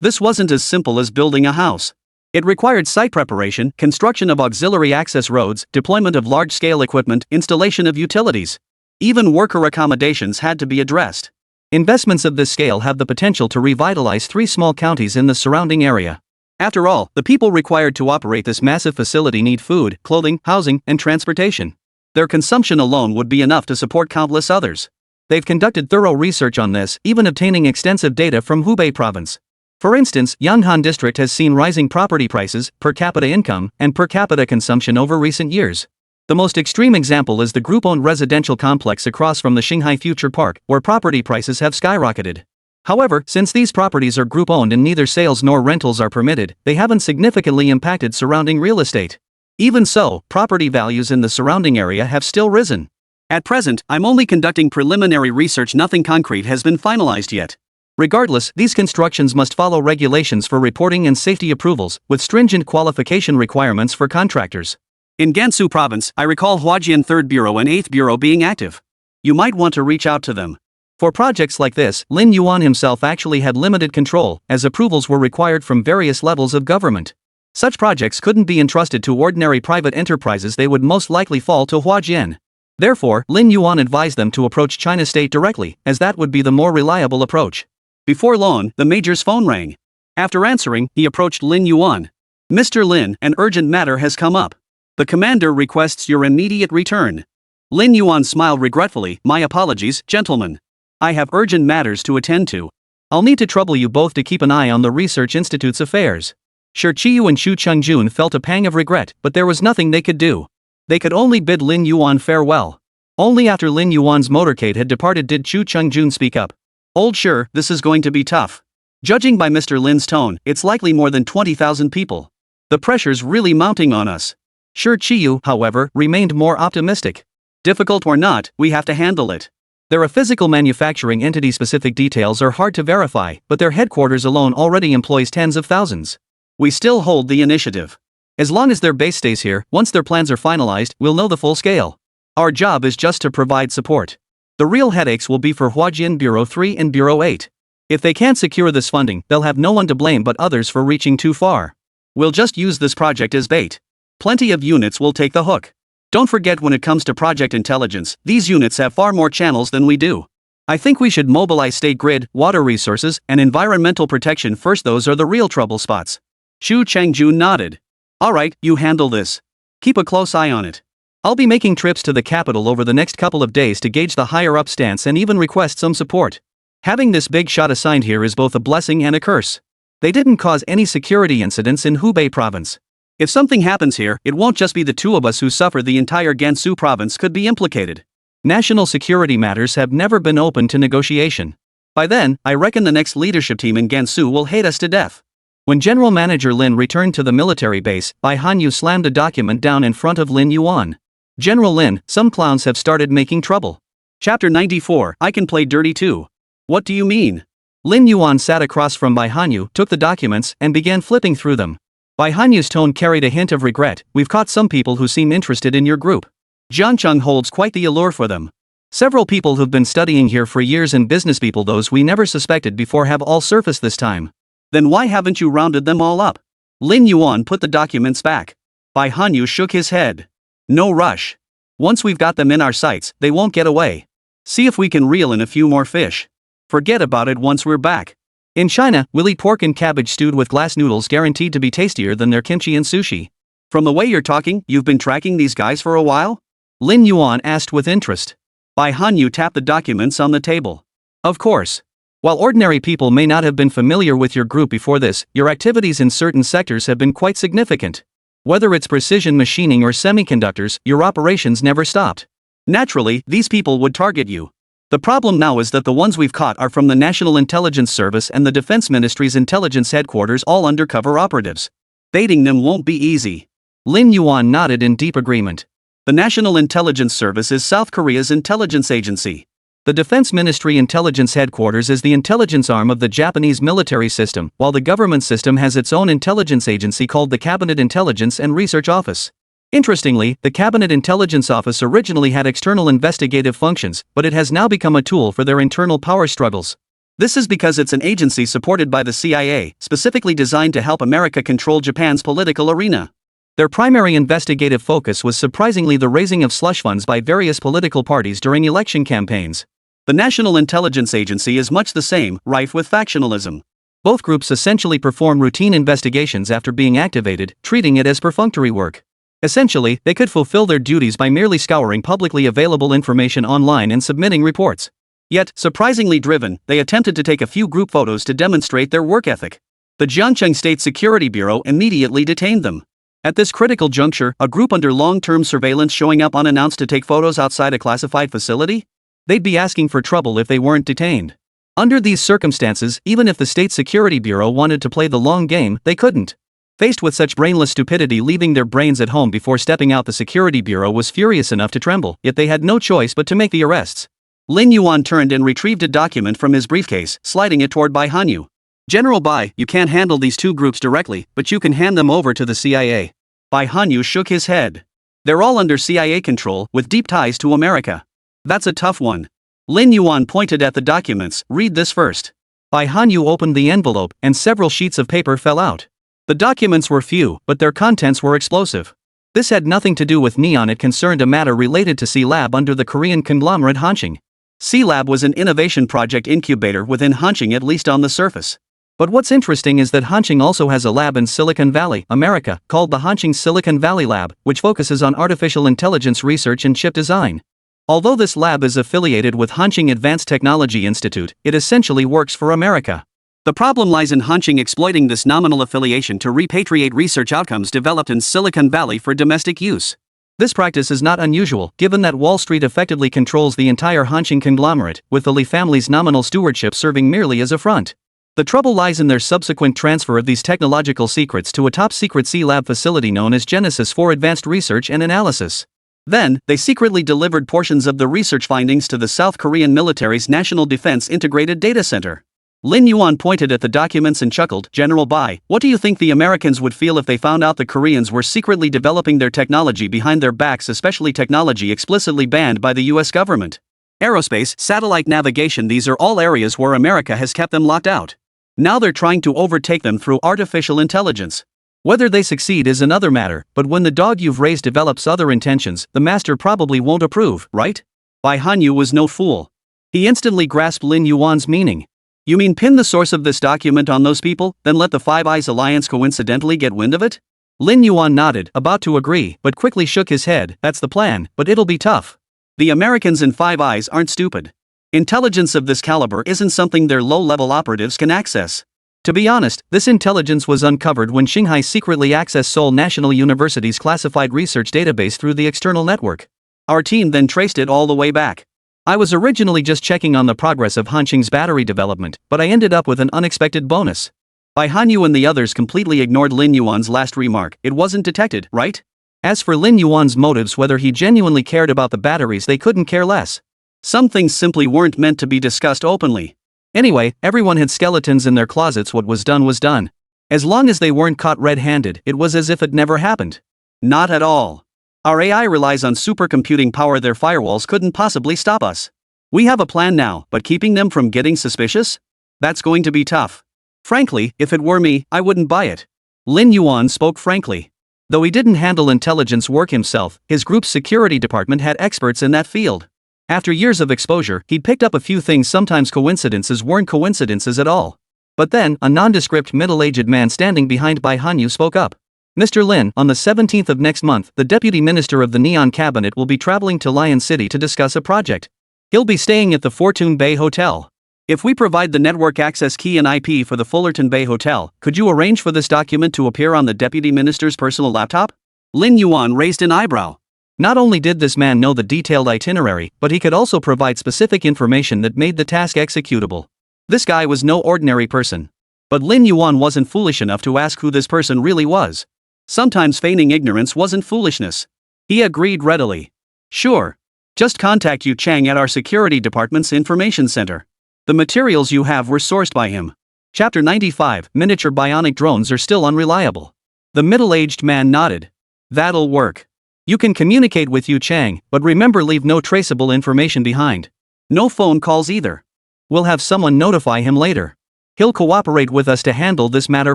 This wasn't as simple as building a house. It required site preparation, construction of auxiliary access roads, deployment of large-scale equipment, installation of utilities. Even worker accommodations had to be addressed. Investments of this scale have the potential to revitalize 3 small counties in the surrounding area. After all, the people required to operate this massive facility need food, clothing, housing, and transportation. Their consumption alone would be enough to support countless others. They've conducted thorough research on this, even obtaining extensive data from Hubei province. For instance, Yanghan district has seen rising property prices, per capita income, and per capita consumption over recent years. The most extreme example is the group-owned residential complex across from the Shanghai Future Park, where property prices have skyrocketed. However, since these properties are group-owned and neither sales nor rentals are permitted, they haven't significantly impacted surrounding real estate. Even so, property values in the surrounding area have still risen. At present, I'm only conducting preliminary research, nothing concrete has been finalized yet. Regardless, these constructions must follow regulations for reporting and safety approvals, with stringent qualification requirements for contractors. In Gansu province, I recall Huajian 3rd Bureau and 8th Bureau being active. You might want to reach out to them. For projects like this, Lin Yuan himself actually had limited control, as approvals were required from various levels of government. Such projects couldn't be entrusted to ordinary private enterprises, they would most likely fall to Huajian. Therefore, Lin Yuan advised them to approach China State directly, as that would be the more reliable approach. Before long, the major's phone rang. After answering, he approached Lin Yuan. "Mr. Lin, an urgent matter has come up. The commander requests your immediate return." Lin Yuan smiled regretfully. "My apologies, gentlemen. I have urgent matters to attend to. I'll need to trouble you both to keep an eye on the Research Institute's affairs." Shi Qiyu and Xu Chengjun felt a pang of regret, but there was nothing they could do. They could only bid Lin Yuan farewell. Only after Lin Yuan's motorcade had departed did Xu Chengjun speak up. "Old Shi, this is going to be tough. Judging by Mr. Lin's tone, it's likely more than 20,000 people. The pressure's really mounting on us." Shi Qiyu, however, remained more optimistic. "Difficult or not, we have to handle it. They're a physical manufacturing entity, specific details are hard to verify, but their headquarters alone already employs tens of thousands. We still hold the initiative. As long as their base stays here, once their plans are finalized, we'll know the full scale. Our job is just to provide support. The real headaches will be for Huajian Bureau 3 and Bureau 8. If they can't secure this funding, they'll have no one to blame but others for reaching too far. We'll just use this project as bait. Plenty of units will take the hook. Don't forget, when it comes to project intelligence, these units have far more channels than we do. I think we should mobilize state grid, water resources, and environmental protection first. Those are the real trouble spots." Xu Chengjun nodded. "Alright, you handle this. Keep a close eye on it. I'll be making trips to the capital over the next couple of days to gauge the higher-up stance and even request some support. Having this big shot assigned here is both a blessing and a curse. They didn't cause any security incidents in Hubei province. If something happens here, it won't just be the two of us who suffer, the entire Gansu province could be implicated. National security matters have never been open to negotiation. By then, I reckon the next leadership team in Gansu will hate us to death." When General Manager Lin returned to the military base, Bai Hanyu slammed a document down in front of Lin Yuan. "General Lin, some clowns have started making trouble." Chapter 94, I can play dirty too. "What do you mean?" Lin Yuan sat across from Bai Hanyu, took the documents, and began flipping through them. Bai Hanyu's tone carried a hint of regret. "We've caught some people who seem interested in your group. Jiancheng holds quite the allure for them. Several people who've been studying here for years and business people those we never suspected before have all surfaced this time." "Then why haven't you rounded them all up?" Lin Yuan put the documents back. Bai Hanyu shook his head. "No rush. Once we've got them in our sights, they won't get away. See if we can reel in a few more fish. Forget about it once we're back. In China, we'll eat pork and cabbage stewed with glass noodles, guaranteed to be tastier than their kimchi and sushi." "From the way you're talking, you've been tracking these guys for a while?" Lin Yuan asked with interest. Bai Hanyu tapped the documents on the table. "Of course. While ordinary people may not have been familiar with your group before this, your activities in certain sectors have been quite significant. Whether it's precision machining or semiconductors, your operations never stopped. Naturally, these people would target you. The problem now is that the ones we've caught are from the National Intelligence Service and the Defense Ministry's intelligence headquarters, all undercover operatives. Baiting them won't be easy." Lin Yuan nodded in deep agreement. "The National Intelligence Service is South Korea's intelligence agency. The Defense Ministry Intelligence Headquarters is the intelligence arm of the Japanese military system, while the government system has its own intelligence agency called the Cabinet Intelligence and Research Office. Interestingly, the Cabinet Intelligence Office originally had external investigative functions, but it has now become a tool for their internal power struggles. This is because it's an agency supported by the CIA, specifically designed to help America control Japan's political arena. Their primary investigative focus was surprisingly the raising of slush funds by various political parties during election campaigns. The National Intelligence Agency is much the same, rife with factionalism. Both groups essentially perform routine investigations after being activated, treating it as perfunctory work. Essentially, they could fulfill their duties by merely scouring publicly available information online and submitting reports. Yet, surprisingly driven, they attempted to take a few group photos to demonstrate their work ethic. The Jiangcheng State Security Bureau immediately detained them. At this critical juncture, a group under long-term surveillance showing up unannounced to take photos outside a classified facility? They'd be asking for trouble if they weren't detained. Under these circumstances, even if the State Security Bureau wanted to play the long game, they couldn't. Faced with such brainless stupidity, leaving their brains at home before stepping out, the Security Bureau was furious enough to tremble, yet they had no choice but to make the arrests. Lin Yuan turned and retrieved a document from his briefcase, sliding it toward Bai Hanyu. "General Bai, you can't handle these two groups directly, but you can hand them over to the CIA. Bai Hanyu shook his head. "They're all under CIA control, with deep ties to America. That's a tough one." Lin Yuan pointed at the documents. "Read this first." Bai Hanyu opened the envelope, and several sheets of paper fell out. The documents were few, but their contents were explosive. This had nothing to do with Neon, it concerned a matter related to C-Lab under the Korean conglomerate Hanching. C-Lab was an innovation project incubator within Hanching, at least on the surface. But what's interesting is that Hanching also has a lab in Silicon Valley, America, called the Hanching Silicon Valley Lab, which focuses on artificial intelligence research and chip design. Although this lab is affiliated with Hanching Advanced Technology Institute, it essentially works for America. The problem lies in Hanching exploiting this nominal affiliation to repatriate research outcomes developed in Silicon Valley for domestic use. This practice is not unusual, given that Wall Street effectively controls the entire Hanching conglomerate, with the Lee family's nominal stewardship serving merely as a front. The trouble lies in their subsequent transfer of these technological secrets to a top-secret C-Lab facility known as Genesis for Advanced Research and Analysis. Then, they secretly delivered portions of the research findings to the South Korean military's National Defense Integrated Data Center. Lin Yuan pointed at the documents and chuckled. "General Bai, what do you think the Americans would feel if they found out the Koreans were secretly developing their technology behind their backs, especially technology explicitly banned by the US government? Aerospace, satellite navigation, these are all areas where America has kept them locked out. Now they're trying to overtake them through artificial intelligence. Whether they succeed is another matter, but when the dog you've raised develops other intentions, the master probably won't approve, right?" Bai Hanyu was no fool. He instantly grasped Lin Yuan's meaning. "You mean pin the source of this document on those people, then let the Five Eyes Alliance coincidentally get wind of it?" Lin Yuan nodded, about to agree, but quickly shook his head. "That's the plan, but it'll be tough. The Americans in Five Eyes aren't stupid. Intelligence of this caliber isn't something their low-level operatives can access. To be honest, this intelligence was uncovered when Shanghai secretly accessed Seoul National University's classified research database through the external network. Our team then traced it all the way back. I was originally just checking on the progress of Hanching's battery development, but I ended up with an unexpected bonus." Bai Hanyu and the others completely ignored Lin Yuan's last remark. "It wasn't detected, right?" As for Lin Yuan's motives, whether he genuinely cared about the batteries, they couldn't care less. Some things simply weren't meant to be discussed openly. Anyway, everyone had skeletons in their closets. What was done was done. As long as they weren't caught red-handed, it was as if it never happened. Not at all. Our AI relies on supercomputing power. Their firewalls couldn't possibly stop us. We have a plan now, but keeping them from getting suspicious? That's going to be tough. Frankly, if it were me, I wouldn't buy it." Lin Yuan spoke frankly. Though he didn't handle intelligence work himself, his group's security department had experts in that field. After years of exposure, he'd picked up a few things. Sometimes coincidences weren't coincidences at all. But then, a nondescript middle-aged man standing behind Bai Hanyu spoke up. "Mr. Lin, on the 17th of next month, the deputy minister of the Neon cabinet will be traveling to Lion City to discuss a project. He'll be staying at the Fortune Bay Hotel. If we provide the network access key and IP for the Fullerton Bay Hotel, could you arrange for this document to appear on the deputy minister's personal laptop?" Lin Yuan raised an eyebrow. Not only did this man know the detailed itinerary, but he could also provide specific information that made the task executable. This guy was no ordinary person. But Lin Yuan wasn't foolish enough to ask who this person really was. Sometimes feigning ignorance wasn't foolishness. He agreed readily. "Sure. Just contact Yu Chang at our security department's information center. The materials you have were sourced by him." Chapter 95, Miniature bionic drones are still unreliable. The middle-aged man nodded. "That'll work. You can communicate with Yu Chang, but remember, leave no traceable information behind. No phone calls either. We'll have someone notify him later. He'll cooperate with us to handle this matter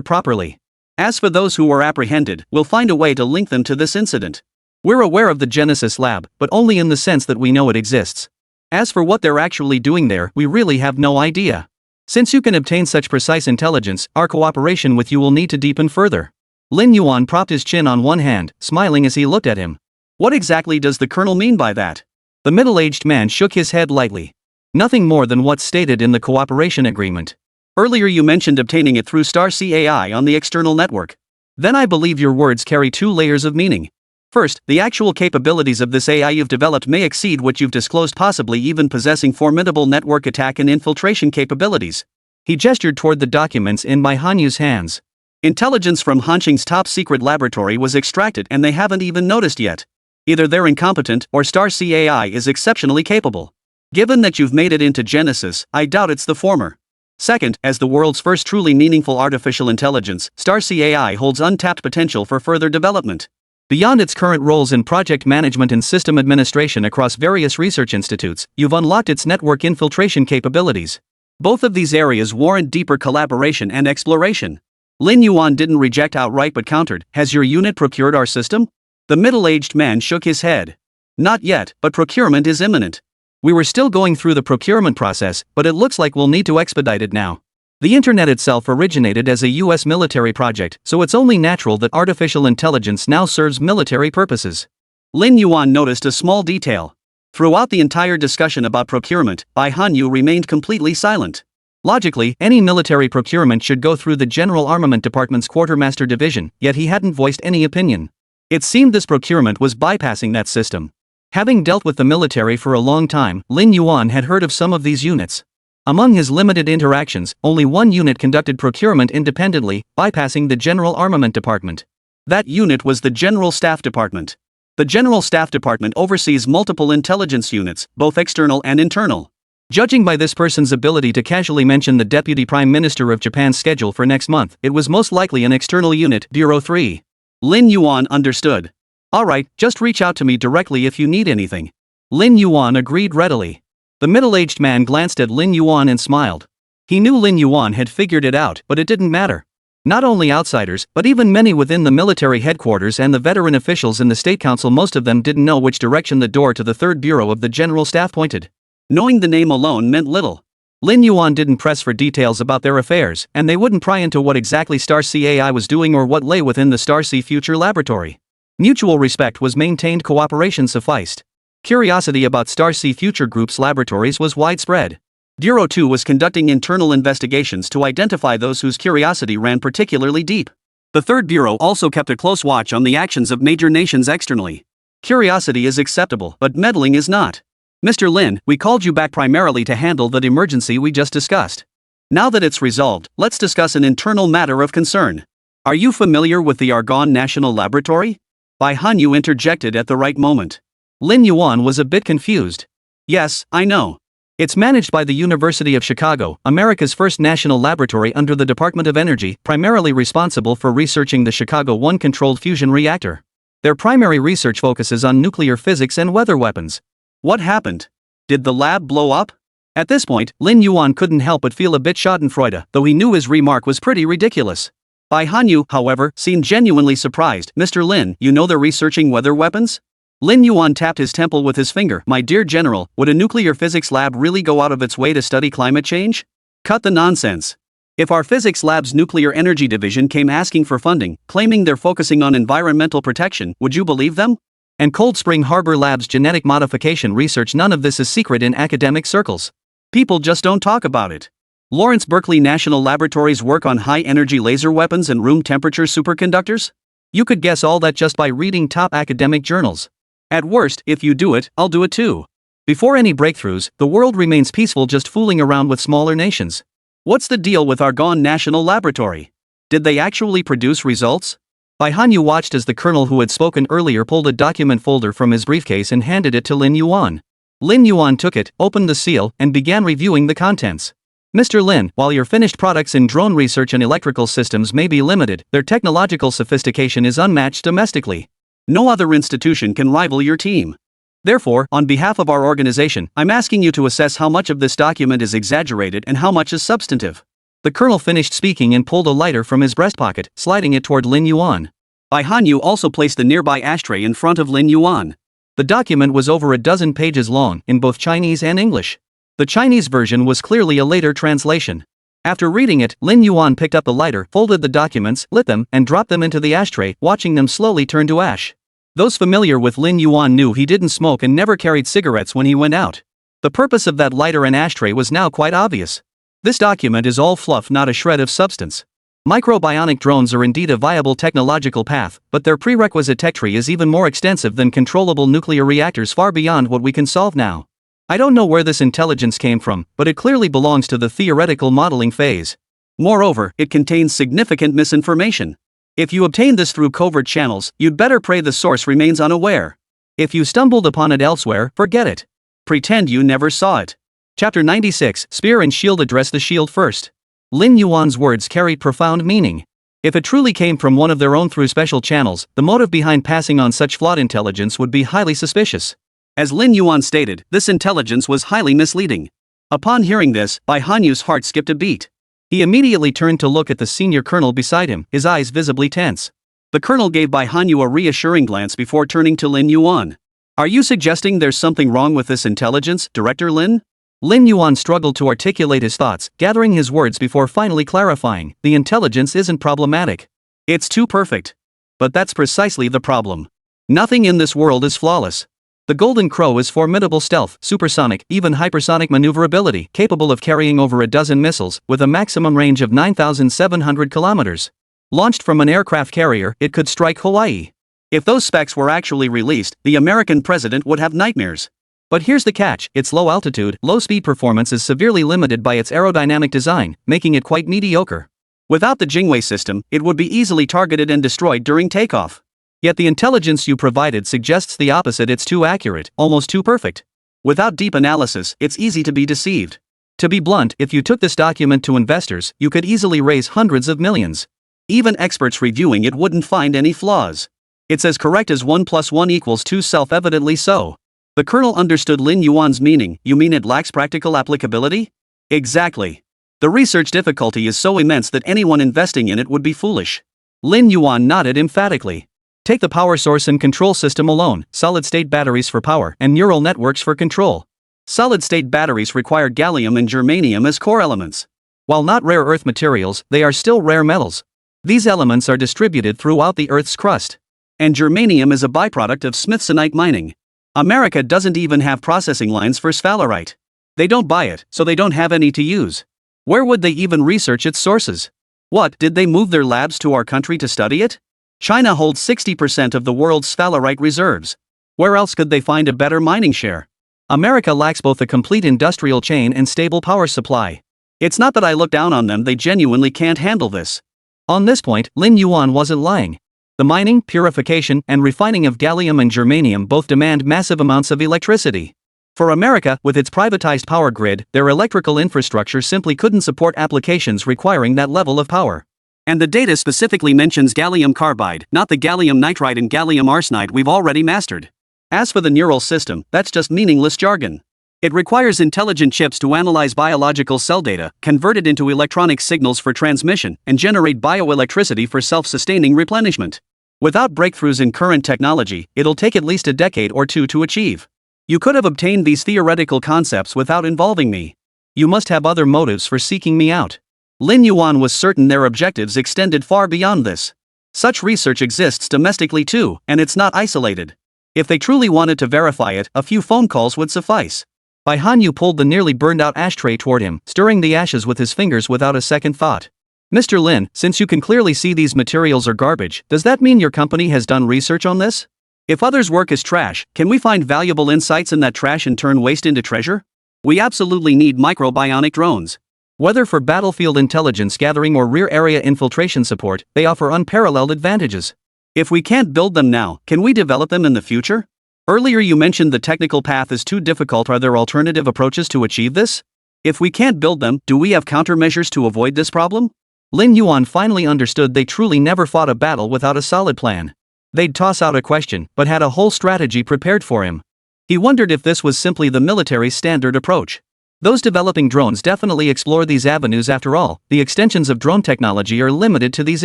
properly. As for those who were apprehended, we'll find a way to link them to this incident. We're aware of the Genesis lab, but only in the sense that we know it exists. As for what they're actually doing there, we really have no idea. Since you can obtain such precise intelligence, our cooperation with you will need to deepen further." Lin Yuan propped his chin on one hand, smiling as he looked at him. "What exactly does the colonel mean by that?" The middle-aged man shook his head lightly. Nothing more than what's stated in the cooperation agreement. Earlier you mentioned obtaining it through Star CAI on the external network. Then I believe your words carry two layers of meaning. First, the actual capabilities of this AI you've developed may exceed what you've disclosed, possibly even possessing formidable network attack and infiltration capabilities. He gestured toward the documents in Bai Hanyu's hands. Intelligence from Hanqing's top secret laboratory was extracted and they haven't even noticed yet. Either they're incompetent or Star CAI is exceptionally capable. Given that you've made it into Genesis, I doubt it's the former. Second, as the world's first truly meaningful artificial intelligence, Star CAI holds untapped potential for further development. Beyond its current roles in project management and system administration across various research institutes, you've unlocked its network infiltration capabilities. Both of these areas warrant deeper collaboration and exploration. Lin Yuan didn't reject outright but countered, "Has your unit procured our system?" The middle-aged man shook his head. "Not yet, but procurement is imminent. We were still going through the procurement process, but it looks like we'll need to expedite it now. The internet itself originated as a US military project, so it's only natural that artificial intelligence now serves military purposes." Lin Yuan noticed a small detail. Throughout the entire discussion about procurement, Bai Hanyu remained completely silent. Logically, any military procurement should go through the General Armament Department's Quartermaster Division, yet he hadn't voiced any opinion. It seemed this procurement was bypassing that system. Having dealt with the military for a long time, Lin Yuan had heard of some of these units. Among his limited interactions, only one unit conducted procurement independently, bypassing the General Armament Department. That unit was the General Staff Department. The General Staff Department oversees multiple intelligence units, both external and internal. Judging by this person's ability to casually mention the Deputy Prime Minister of Japan's schedule for next month, it was most likely an external unit, Bureau 3. Lin Yuan understood. "Alright, just reach out to me directly if you need anything." Lin Yuan agreed readily. The middle-aged man glanced at Lin Yuan and smiled. He knew Lin Yuan had figured it out, but it didn't matter. Not only outsiders, but even many within the military headquarters and the veteran officials in the State Council, most of them didn't know which direction the door to the third bureau of the General Staff pointed. Knowing the name alone meant little. Lin Yuan didn't press for details about their affairs, and they wouldn't pry into what exactly Star CAI was doing or what lay within the Star C Future Laboratory. Mutual respect was maintained, cooperation sufficed. Curiosity about Star C Future Group's laboratories was widespread. Bureau 2 was conducting internal investigations to identify those whose curiosity ran particularly deep. The third bureau also kept a close watch on the actions of major nations externally. Curiosity is acceptable, but meddling is not. Mr. Lin, we called you back primarily to handle that emergency we just discussed. Now that it's resolved, let's discuss an internal matter of concern. Are you familiar with the Argonne National Laboratory? Bai Hanyu interjected at the right moment. Lin Yuan was a bit confused. "Yes, I know. It's managed by the University of Chicago, America's first national laboratory under the Department of Energy, primarily responsible for researching the Chicago 1 controlled fusion reactor. Their primary research focuses on nuclear physics and weather weapons." What happened? Did the lab blow up? At this point, Lin Yuan couldn't help but feel a bit schadenfreude, though he knew his remark was pretty ridiculous. Bai Hanyu, however, seemed genuinely surprised. "Mr. Lin, you know they're researching weather weapons?" Lin Yuan tapped his temple with his finger. "My dear General, would a nuclear physics lab really go out of its way to study climate change? Cut the nonsense. If our physics lab's nuclear energy division came asking for funding, claiming they're focusing on environmental protection, would you believe them? And Cold Spring Harbor Lab's genetic modification research, none of this is secret in academic circles. People just don't talk about it. Lawrence Berkeley National Laboratory's work on high-energy laser weapons and room-temperature superconductors? You could guess all that just by reading top academic journals. At worst, if you do it, I'll do it too. Before any breakthroughs, the world remains peaceful, just fooling around with smaller nations. What's the deal with Argonne National Laboratory? Did they actually produce results?" Bai Hanyu watched as the colonel who had spoken earlier pulled a document folder from his briefcase and handed it to Lin Yuan. Lin Yuan took it, opened the seal, and began reviewing the contents. "Mr. Lin, while your finished products in drone research and electrical systems may be limited, their technological sophistication is unmatched domestically. No other institution can rival your team. Therefore, on behalf of our organization, I'm asking you to assess how much of this document is exaggerated and how much is substantive." The colonel finished speaking and pulled a lighter from his breast pocket, sliding it toward Lin Yuan. Bai Hanyu also placed the nearby ashtray in front of Lin Yuan. The document was over a dozen pages long, in both Chinese and English. The Chinese version was clearly a later translation. After reading it, Lin Yuan picked up the lighter, folded the documents, lit them, and dropped them into the ashtray, watching them slowly turn to ash. Those familiar with Lin Yuan knew he didn't smoke and never carried cigarettes when he went out. The purpose of that lighter and ashtray was now quite obvious. This document is all fluff, not a shred of substance. Microbionic drones are indeed a viable technological path, but their prerequisite tech tree is even more extensive than controllable nuclear reactors, far beyond what we can solve now. I don't know where this intelligence came from, but it clearly belongs to the theoretical modeling phase. Moreover, it contains significant misinformation. If you obtain this through covert channels, you'd better pray the source remains unaware. If you stumbled upon it elsewhere, forget it. Pretend you never saw it. Chapter 96, Spear and Shield. Address the shield first. Lin Yuan's words carried profound meaning. If it truly came from one of their own through special channels, the motive behind passing on such flawed intelligence would be highly suspicious. As Lin Yuan stated, this intelligence was highly misleading. Upon hearing this, Bai Hanyu's heart skipped a beat. He immediately turned to look at the senior colonel beside him, his eyes visibly tense. The colonel gave Bai Hanyu a reassuring glance before turning to Lin Yuan. Are you suggesting there's something wrong with this intelligence, Director Lin? Lin Yuan struggled to articulate his thoughts, gathering his words before finally clarifying, the intelligence isn't problematic. It's too perfect. But that's precisely the problem. Nothing in this world is flawless. The Golden Crow is formidable stealth, supersonic, even hypersonic maneuverability, capable of carrying over a dozen missiles, with a maximum range of 9,700 kilometers. Launched from an aircraft carrier, it could strike Hawaii. If those specs were actually released, the American president would have nightmares. But here's the catch, its low-altitude, low-speed performance is severely limited by its aerodynamic design, making it quite mediocre. Without the Jingwei system, it would be easily targeted and destroyed during takeoff. Yet the intelligence you provided suggests the opposite. It's too accurate, almost too perfect. Without deep analysis, it's easy to be deceived. To be blunt, if you took this document to investors, you could easily raise hundreds of millions. Even experts reviewing it wouldn't find any flaws. It's as correct as 1 + 1 = 2, self-evidently so. The colonel understood Lin Yuan's meaning. You mean it lacks practical applicability? Exactly. The research difficulty is so immense that anyone investing in it would be foolish. Lin Yuan nodded emphatically. Take the power source and control system alone, solid-state batteries for power and neural networks for control. Solid-state batteries require gallium and germanium as core elements. While not rare earth materials, they are still rare metals. These elements are distributed throughout the Earth's crust. And germanium is a byproduct of smithsonite mining. America doesn't even have processing lines for sphalerite. They don't buy it, so they don't have any to use. Where would they even research its sources? What, did they move their labs to our country to study it? China holds 60% of the world's sphalerite reserves. Where else could they find a better mining share? America lacks both a complete industrial chain and stable power supply. It's not that I look down on them, they genuinely can't handle this. On this point, Lin Yuan wasn't lying. The mining, purification, and refining of gallium and germanium both demand massive amounts of electricity. For America, with its privatized power grid, their electrical infrastructure simply couldn't support applications requiring that level of power. And the data specifically mentions gallium carbide, not the gallium nitride and gallium arsenide we've already mastered. As for the neural system, that's just meaningless jargon. It requires intelligent chips to analyze biological cell data, convert it into electronic signals for transmission, and generate bioelectricity for self-sustaining replenishment. Without breakthroughs in current technology, it'll take at least a decade or two to achieve. You could have obtained these theoretical concepts without involving me. You must have other motives for seeking me out. Lin Yuan was certain their objectives extended far beyond this. Such research exists domestically too, and it's not isolated. If they truly wanted to verify it, a few phone calls would suffice. Bai Hanyu pulled the nearly burned-out ashtray toward him, stirring the ashes with his fingers without a second thought. Mr. Lin, since you can clearly see these materials are garbage, does that mean your company has done research on this? If others' work is trash, can we find valuable insights in that trash and turn waste into treasure? We absolutely need microbionic drones. Whether for battlefield intelligence gathering or rear area infiltration support, they offer unparalleled advantages. If we can't build them now, can we develop them in the future? Earlier you mentioned the technical path is too difficult. Are there alternative approaches to achieve this? If we can't build them, do we have countermeasures to avoid this problem? Lin Yuan finally understood they truly never fought a battle without a solid plan. They'd toss out a question, but had a whole strategy prepared for him. He wondered if this was simply the military's standard approach. Those developing drones definitely explore these avenues. After all, the extensions of drone technology are limited to these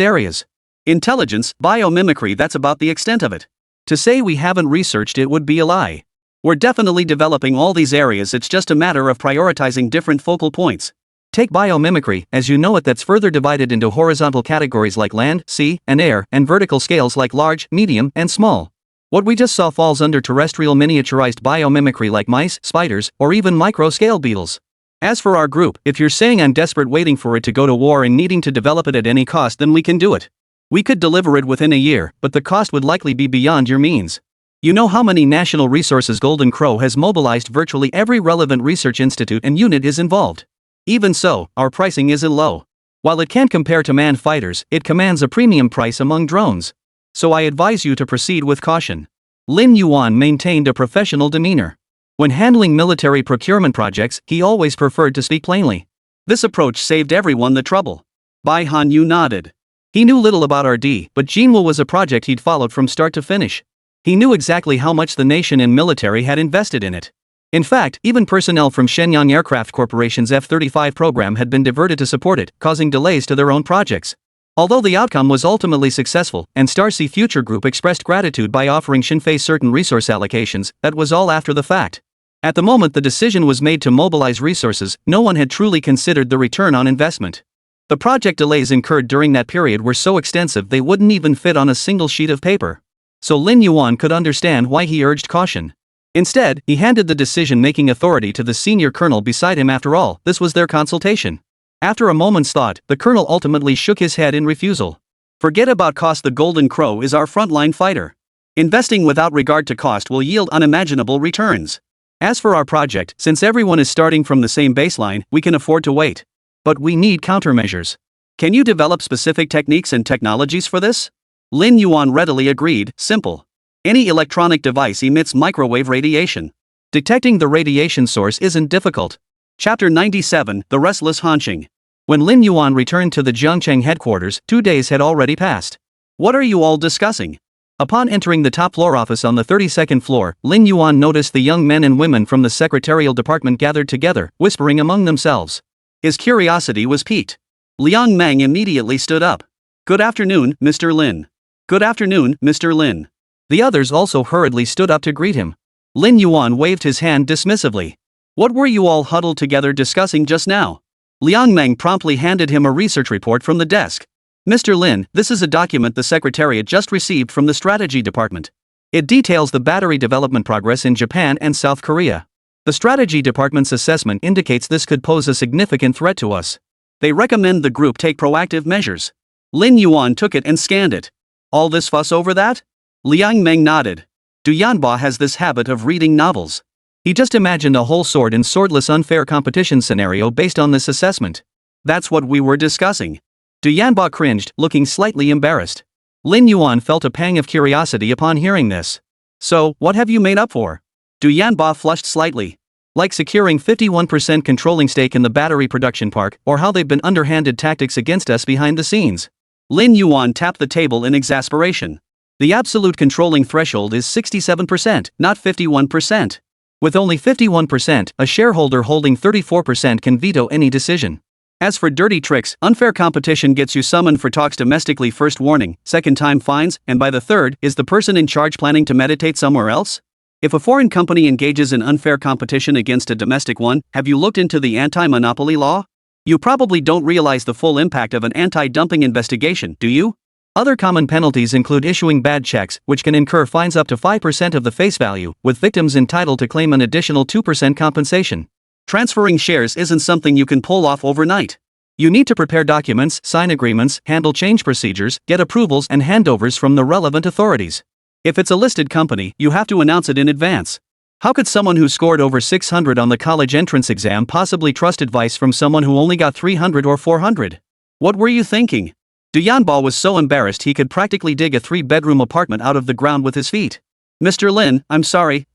areas. Intelligence, biomimicry, that's about the extent of it. To say we haven't researched it would be a lie. We're definitely developing all these areas, it's just a matter of prioritizing different focal points. Take biomimicry, as you know it, that's further divided into horizontal categories like land, sea, and air, and vertical scales like large, medium, and small. What we just saw falls under terrestrial miniaturized biomimicry like mice, spiders, or even micro-scale beetles. As for our group, if you're saying I'm desperate waiting for it to go to war and needing to develop it at any cost, then we can do it. We could deliver it within a year, but the cost would likely be beyond your means. You know how many national resources Golden Crow has mobilized. Virtually every relevant research institute and unit is involved. Even so, our pricing isn't low. While it can't compare to manned fighters, it commands a premium price among drones. So I advise you to proceed with caution. Lin Yuan maintained a professional demeanor. When handling military procurement projects, he always preferred to speak plainly. This approach saved everyone the trouble. Bai Han Yu nodded. He knew little about RD, but Jinwo was a project he'd followed from start to finish. He knew exactly how much the nation and military had invested in it. In fact, even personnel from Shenyang Aircraft Corporation's F-35 program had been diverted to support it, causing delays to their own projects. Although the outcome was ultimately successful, and Star Sea Future Group expressed gratitude by offering Shinfei certain resource allocations, that was all after the fact. At the moment the decision was made to mobilize resources, no one had truly considered the return on investment. The project delays incurred during that period were so extensive they wouldn't even fit on a single sheet of paper. So Lin Yuan could understand why he urged caution. Instead, he handed the decision-making authority to the senior colonel beside him. After all, this was their consultation. After a moment's thought, the colonel ultimately shook his head in refusal. Forget about cost. The Golden Crow is our frontline fighter. Investing without regard to cost will yield unimaginable returns. As for our project, since everyone is starting from the same baseline, we can afford to wait. But we need countermeasures. Can you develop specific techniques and technologies for this? Lin Yuan readily agreed. Simple. Any electronic device emits microwave radiation. Detecting the radiation source isn't difficult. Chapter 97, The Restless Haunching. When Lin Yuan returned to the Jiangcheng headquarters, 2 days had already passed. What are you all discussing? Upon entering the top floor office on the 32nd floor, Lin Yuan noticed the young men and women from the secretarial department gathered together, whispering among themselves. His curiosity was piqued. Liang Meng immediately stood up. Good afternoon, Mr. Lin. Good afternoon, Mr. Lin. The others also hurriedly stood up to greet him. Lin Yuan waved his hand dismissively. What were you all huddled together discussing just now? Liang Meng promptly handed him a research report from the desk. Mr. Lin, this is a document the Secretariat just received from the Strategy Department. It details the battery development progress in Japan and South Korea. The Strategy Department's assessment indicates this could pose a significant threat to us. They recommend the group take proactive measures. Lin Yuan took it and scanned it. All this fuss over that? Liang Meng nodded. Du Yanba has this habit of reading novels. He just imagined a whole sword and swordless unfair competition scenario based on this assessment. That's what we were discussing. Du Yanba cringed, looking slightly embarrassed. Lin Yuan felt a pang of curiosity upon hearing this. So, what have you made up for? Du Yanba flushed slightly. Like securing 51% controlling stake in the battery production park, or how they've been underhanded tactics against us behind the scenes. Lin Yuan tapped the table in exasperation. The absolute controlling threshold is 67%, not 51%. With only 51%, a shareholder holding 34% can veto any decision. As for dirty tricks, unfair competition gets you summoned for talks domestically. First warning, second time fines, and by the third, is the person in charge planning to meditate somewhere else? If a foreign company engages in unfair competition against a domestic one, have you looked into the anti-monopoly law? You probably don't realize the full impact of an anti-dumping investigation, do you? Other common penalties include issuing bad checks, which can incur fines up to 5% of the face value, with victims entitled to claim an additional 2% compensation. Transferring shares isn't something you can pull off overnight. You need to prepare documents, sign agreements, handle change procedures, get approvals and handovers from the relevant authorities. If it's a listed company, you have to announce it in advance. How could someone who scored over 600 on the college entrance exam possibly trust advice from someone who only got 300 or 400? What were you thinking? Du Yanba was so embarrassed he could practically dig a 3-bedroom apartment out of the ground with his feet. Mr. Lin, I'm sorry,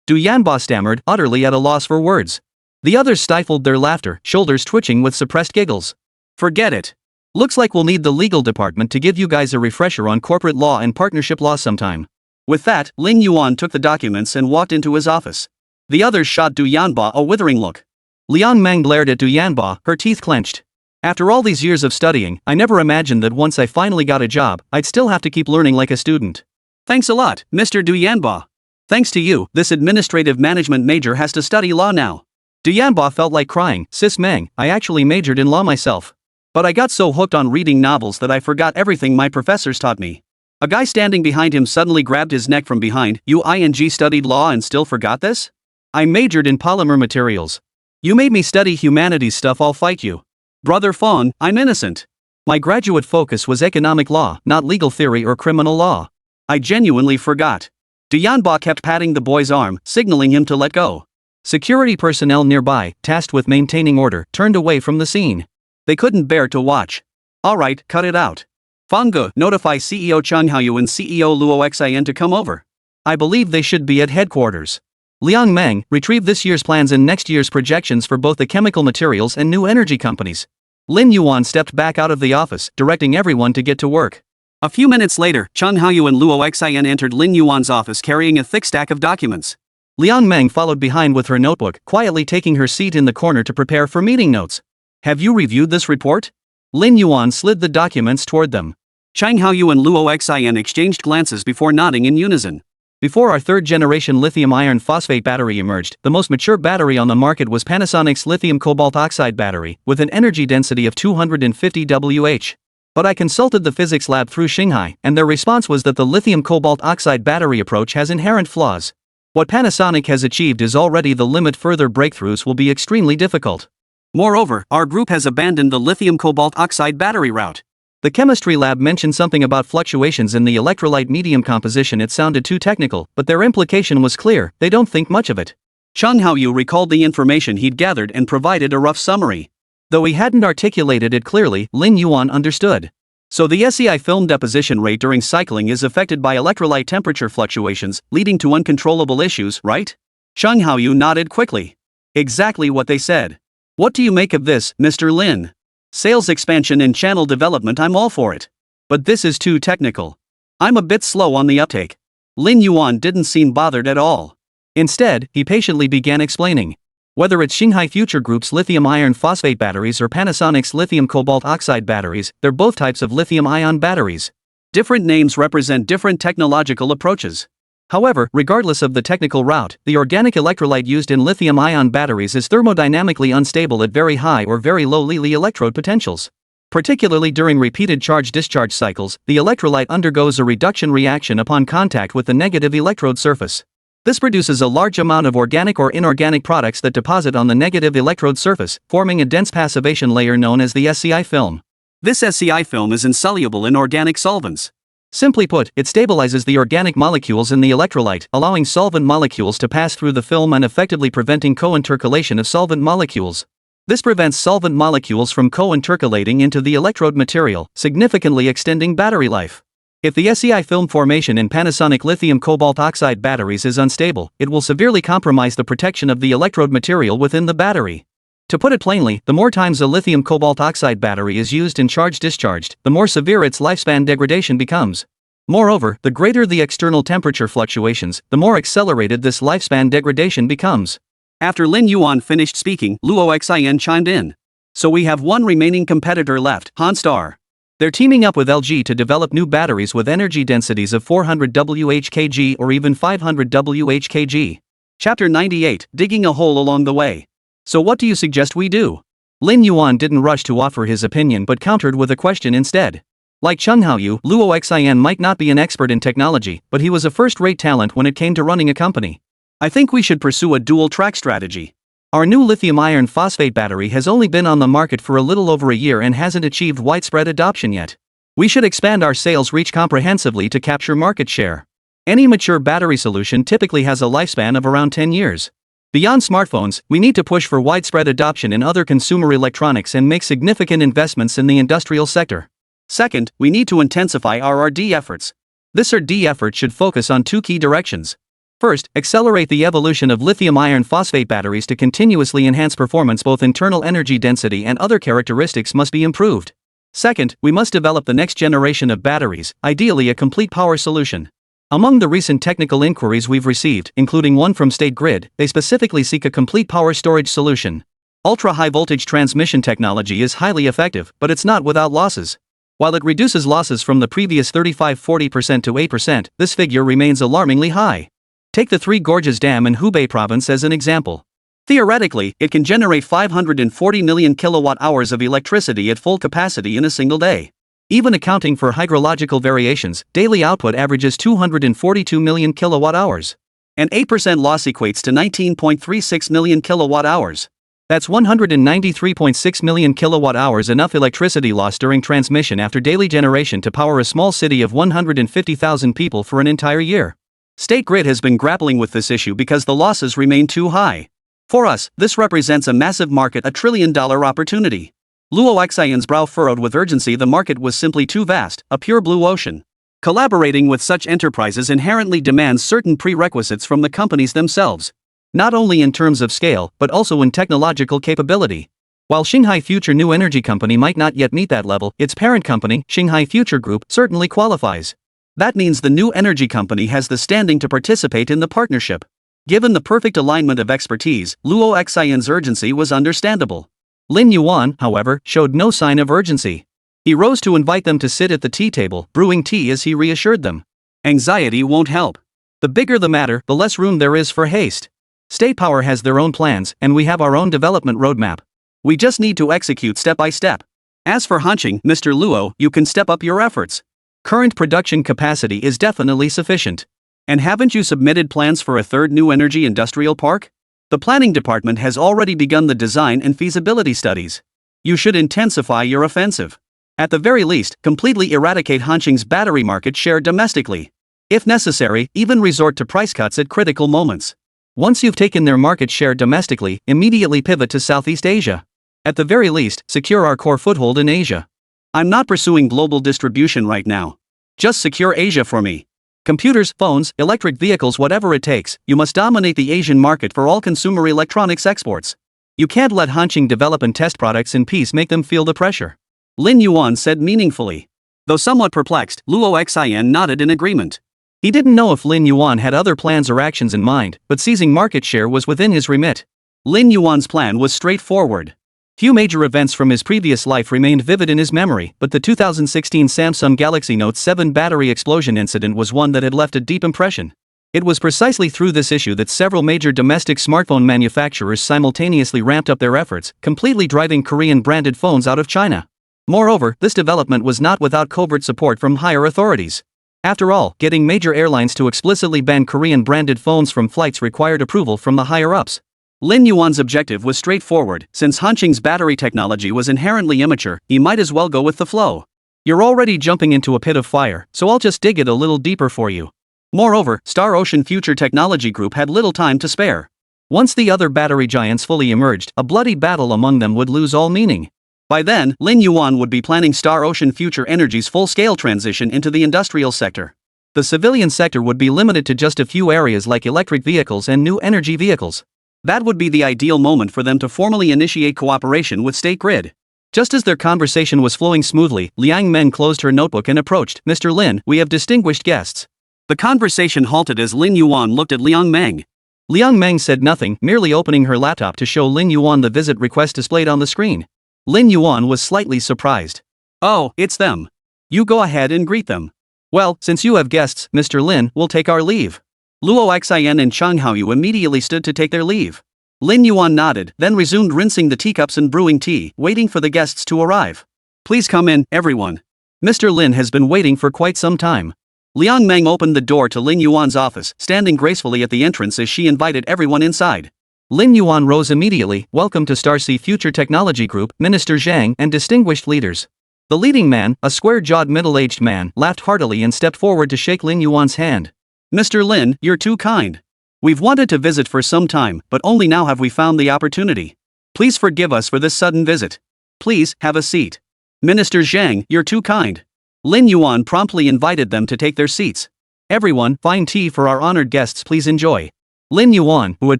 Du Yanba stammered, utterly at a loss for words. The others stifled their laughter, shoulders twitching with suppressed giggles. Forget it. Looks like we'll need the legal department to give you guys a refresher on corporate law and partnership law sometime. With that, Lin Yuan took the documents and walked into his office. The others shot Du Yanba a withering look. Liang Meng glared at Du Yanba, her teeth clenched. After all these years of studying, I never imagined that once I finally got a job, I'd still have to keep learning like a student. Thanks a lot, Mr. Du Yanba. Thanks to you, this administrative management major has to study law now. Du Yanba felt like crying. Sis Meng, I actually majored in law myself. But I got so hooked on reading novels that I forgot everything my professors taught me. A guy standing behind him suddenly grabbed his neck from behind. You studied law and still forgot this? I majored in polymer materials. You made me study humanities stuff, I'll fight you. Brother Fawn, I'm innocent. My graduate focus was economic law, not legal theory or criminal law. I genuinely forgot. Dianba kept patting the boy's arm, signaling him to let go. Security personnel nearby, tasked with maintaining order, turned away from the scene. They couldn't bear to watch. Alright, cut it out. Fangge, notify CEO Chang Haoyu and CEO Luo Xin to come over. I believe they should be at headquarters. Liang Meng, retrieve this year's plans and next year's projections for both the chemical materials and new energy companies. Lin Yuan stepped back out of the office, directing everyone to get to work. A few minutes later, Chang Haoyu and Luo Xin entered Lin Yuan's office carrying a thick stack of documents. Liang Meng followed behind with her notebook, quietly taking her seat in the corner to prepare for meeting notes. Have you reviewed this report? Lin Yuan slid the documents toward them. Chang Haoyu and Luo Xin exchanged glances before nodding in unison. Before our third-generation lithium iron phosphate battery emerged, the most mature battery on the market was Panasonic's lithium cobalt oxide battery, with an energy density of 250 Wh. But I consulted the physics lab through Shanghai, and their response was that the lithium cobalt oxide battery approach has inherent flaws. What Panasonic has achieved is already the limit. Further breakthroughs will be extremely difficult. Moreover, our group has abandoned the lithium cobalt oxide battery route. The chemistry lab mentioned something about fluctuations in the electrolyte medium composition. It sounded too technical, but their implication was clear. They don't think much of it. Chang Haoyu recalled the information he'd gathered and provided a rough summary. Though he hadn't articulated it clearly, Lin Yuan understood. So the SEI film deposition rate during cycling is affected by electrolyte temperature fluctuations, leading to uncontrollable issues, right? Chang Haoyu nodded quickly. Exactly what they said. What do you make of this, Mr. Lin? Sales expansion and channel development, I'm all for it. But this is too technical. I'm a bit slow on the uptake. Lin Yuan didn't seem bothered at all. Instead, he patiently began explaining. Whether it's Shanghai Future Group's lithium iron phosphate batteries or Panasonic's lithium cobalt oxide batteries, they're both types of lithium-ion batteries. Different names represent different technological approaches. However, regardless of the technical route, the organic electrolyte used in lithium-ion batteries is thermodynamically unstable at very high or very low Li electrode potentials. Particularly during repeated charge-discharge cycles, the electrolyte undergoes a reduction reaction upon contact with the negative electrode surface. This produces a large amount of organic or inorganic products that deposit on the negative electrode surface, forming a dense passivation layer known as the SCI film. This SCI film is insoluble in organic solvents. Simply put, it stabilizes the organic molecules in the electrolyte, allowing solvent molecules to pass through the film and effectively preventing co-intercalation of solvent molecules. This prevents solvent molecules from co-intercalating into the electrode material, significantly extending battery life. If the SEI film formation in Panasonic lithium cobalt oxide batteries is unstable, it will severely compromise the protection of the electrode material within the battery. To put it plainly, the more times a lithium cobalt oxide battery is used and charge-discharged, the more severe its lifespan degradation becomes. Moreover, the greater the external temperature fluctuations, the more accelerated this lifespan degradation becomes. After Lin Yuan finished speaking, Luo Xin chimed in. So we have one remaining competitor left, Hanstar. They're teaming up with LG to develop new batteries with energy densities of 400 Wh/kg or even 500 Wh/kg. Chapter 98, Digging a Hole Along the Way. So what do you suggest we do? Lin Yuan didn't rush to offer his opinion but countered with a question instead. Like Chang Haoyu, Luo Xin might not be an expert in technology, but he was a first-rate talent when it came to running a company. I think we should pursue a dual-track strategy. Our new lithium iron phosphate battery has only been on the market for a little over a year and hasn't achieved widespread adoption yet. We should expand our sales reach comprehensively to capture market share. Any mature battery solution typically has a lifespan of around 10 years. Beyond smartphones, we need to push for widespread adoption in other consumer electronics and make significant investments in the industrial sector. Second, we need to intensify our R&D efforts. This R&D effort should focus on two key directions. First, accelerate the evolution of lithium iron phosphate batteries to continuously enhance performance. Both internal energy density and other characteristics must be improved. Second, we must develop the next generation of batteries, ideally a complete power solution. Among the recent technical inquiries we've received, including one from State Grid, they specifically seek a complete power storage solution. Ultra-high voltage transmission technology is highly effective, but it's not without losses. While it reduces losses from the previous 35–40% to 8%, this figure remains alarmingly high. Take the Three Gorges Dam in Hubei province as an example. Theoretically, it can generate 540 million kilowatt-hours of electricity at full capacity in a single day. Even accounting for hydrological variations, daily output averages 242 million kilowatt-hours. An 8% loss equates to 19.36 million kilowatt-hours. That's 193.6 million kilowatt-hours, enough electricity loss during transmission after daily generation to power a small city of 150,000 people for an entire year. State Grid has been grappling with this issue because the losses remain too high. For us, this represents a massive market, a $1 trillion opportunity. Luo Xian's brow furrowed with urgency. The market was simply too vast, a pure blue ocean. Collaborating with such enterprises inherently demands certain prerequisites from the companies themselves. Not only in terms of scale, but also in technological capability. While Shanghai Future New Energy Company might not yet meet that level, its parent company, Shanghai Future Group, certainly qualifies. That means the new energy company has the standing to participate in the partnership. Given the perfect alignment of expertise, Luo Xian's urgency was understandable. Lin Yuan, however, showed no sign of urgency. He rose to invite them to sit at the tea table, brewing tea as he reassured them. Anxiety won't help. The bigger the matter, the less room there is for haste. State Power has their own plans, and we have our own development roadmap. We just need to execute step by step. As for Hanqing, Mr. Luo, you can step up your efforts. Current production capacity is definitely sufficient. And haven't you submitted plans for a third new energy industrial park? The planning department has already begun the design and feasibility studies. You should intensify your offensive. At the very least, completely eradicate Hanqing's battery market share domestically. If necessary, even resort to price cuts at critical moments. Once you've taken their market share domestically, immediately pivot to Southeast Asia. At the very least, secure our core foothold in Asia. I'm not pursuing global distribution right now. Just secure Asia for me. Computers, phones, electric vehicles, whatever it takes, you must dominate the Asian market for all consumer electronics exports. You can't let Hanqing develop and test products in peace, make them feel the pressure. Lin Yuan said meaningfully. Though somewhat perplexed, Luo Xian nodded in agreement. He didn't know if Lin Yuan had other plans or actions in mind, but seizing market share was within his remit. Lin Yuan's plan was straightforward. Few major events from his previous life remained vivid in his memory, but the 2016 Samsung Galaxy Note 7 battery explosion incident was one that had left a deep impression. It was precisely through this issue that several major domestic smartphone manufacturers simultaneously ramped up their efforts, completely driving Korean-branded phones out of China. Moreover, this development was not without covert support from higher authorities. After all, getting major airlines to explicitly ban Korean-branded phones from flights required approval from the higher-ups. Lin Yuan's objective was straightforward. Since Hanqing's battery technology was inherently immature, he might as well go with the flow. You're already jumping into a pit of fire, so I'll just dig it a little deeper for you. Moreover, Star Ocean Future Technology Group had little time to spare. Once the other battery giants fully emerged, a bloody battle among them would lose all meaning. By then, Lin Yuan would be planning Star Ocean Future Energy's full-scale transition into the industrial sector. The civilian sector would be limited to just a few areas like electric vehicles and new energy vehicles. That would be the ideal moment for them to formally initiate cooperation with State Grid. Just as their conversation was flowing smoothly, Liang Meng closed her notebook and approached. Mr. Lin, we have distinguished guests. The conversation halted as Lin Yuan looked at Liang Meng. Liang Meng said nothing, merely opening her laptop to show Lin Yuan the visit request displayed on the screen. Lin Yuan was slightly surprised. Oh, it's them. You go ahead and greet them. Well, since you have guests, Mr. Lin, we'll take our leave. Luo Xian and Chang Haoyu immediately stood to take their leave. Lin Yuan nodded, then resumed rinsing the teacups and brewing tea, waiting for the guests to arrive. Please come in, everyone. Mr. Lin has been waiting for quite some time. Liang Meng opened the door to Lin Yuan's office, standing gracefully at the entrance as she invited everyone inside. Lin Yuan rose immediately. Welcome to Starcy Future Technology Group, Minister Zhang and distinguished leaders. The leading man, a square-jawed middle-aged man, laughed heartily and stepped forward to shake Lin Yuan's hand. Mr. Lin, you're too kind. We've wanted to visit for some time, but only now have we found the opportunity. Please forgive us for this sudden visit. Please, have a seat. Minister Zhang, you're too kind. Lin Yuan promptly invited them to take their seats. Everyone, fine tea for our honored guests, please enjoy. Lin Yuan, who had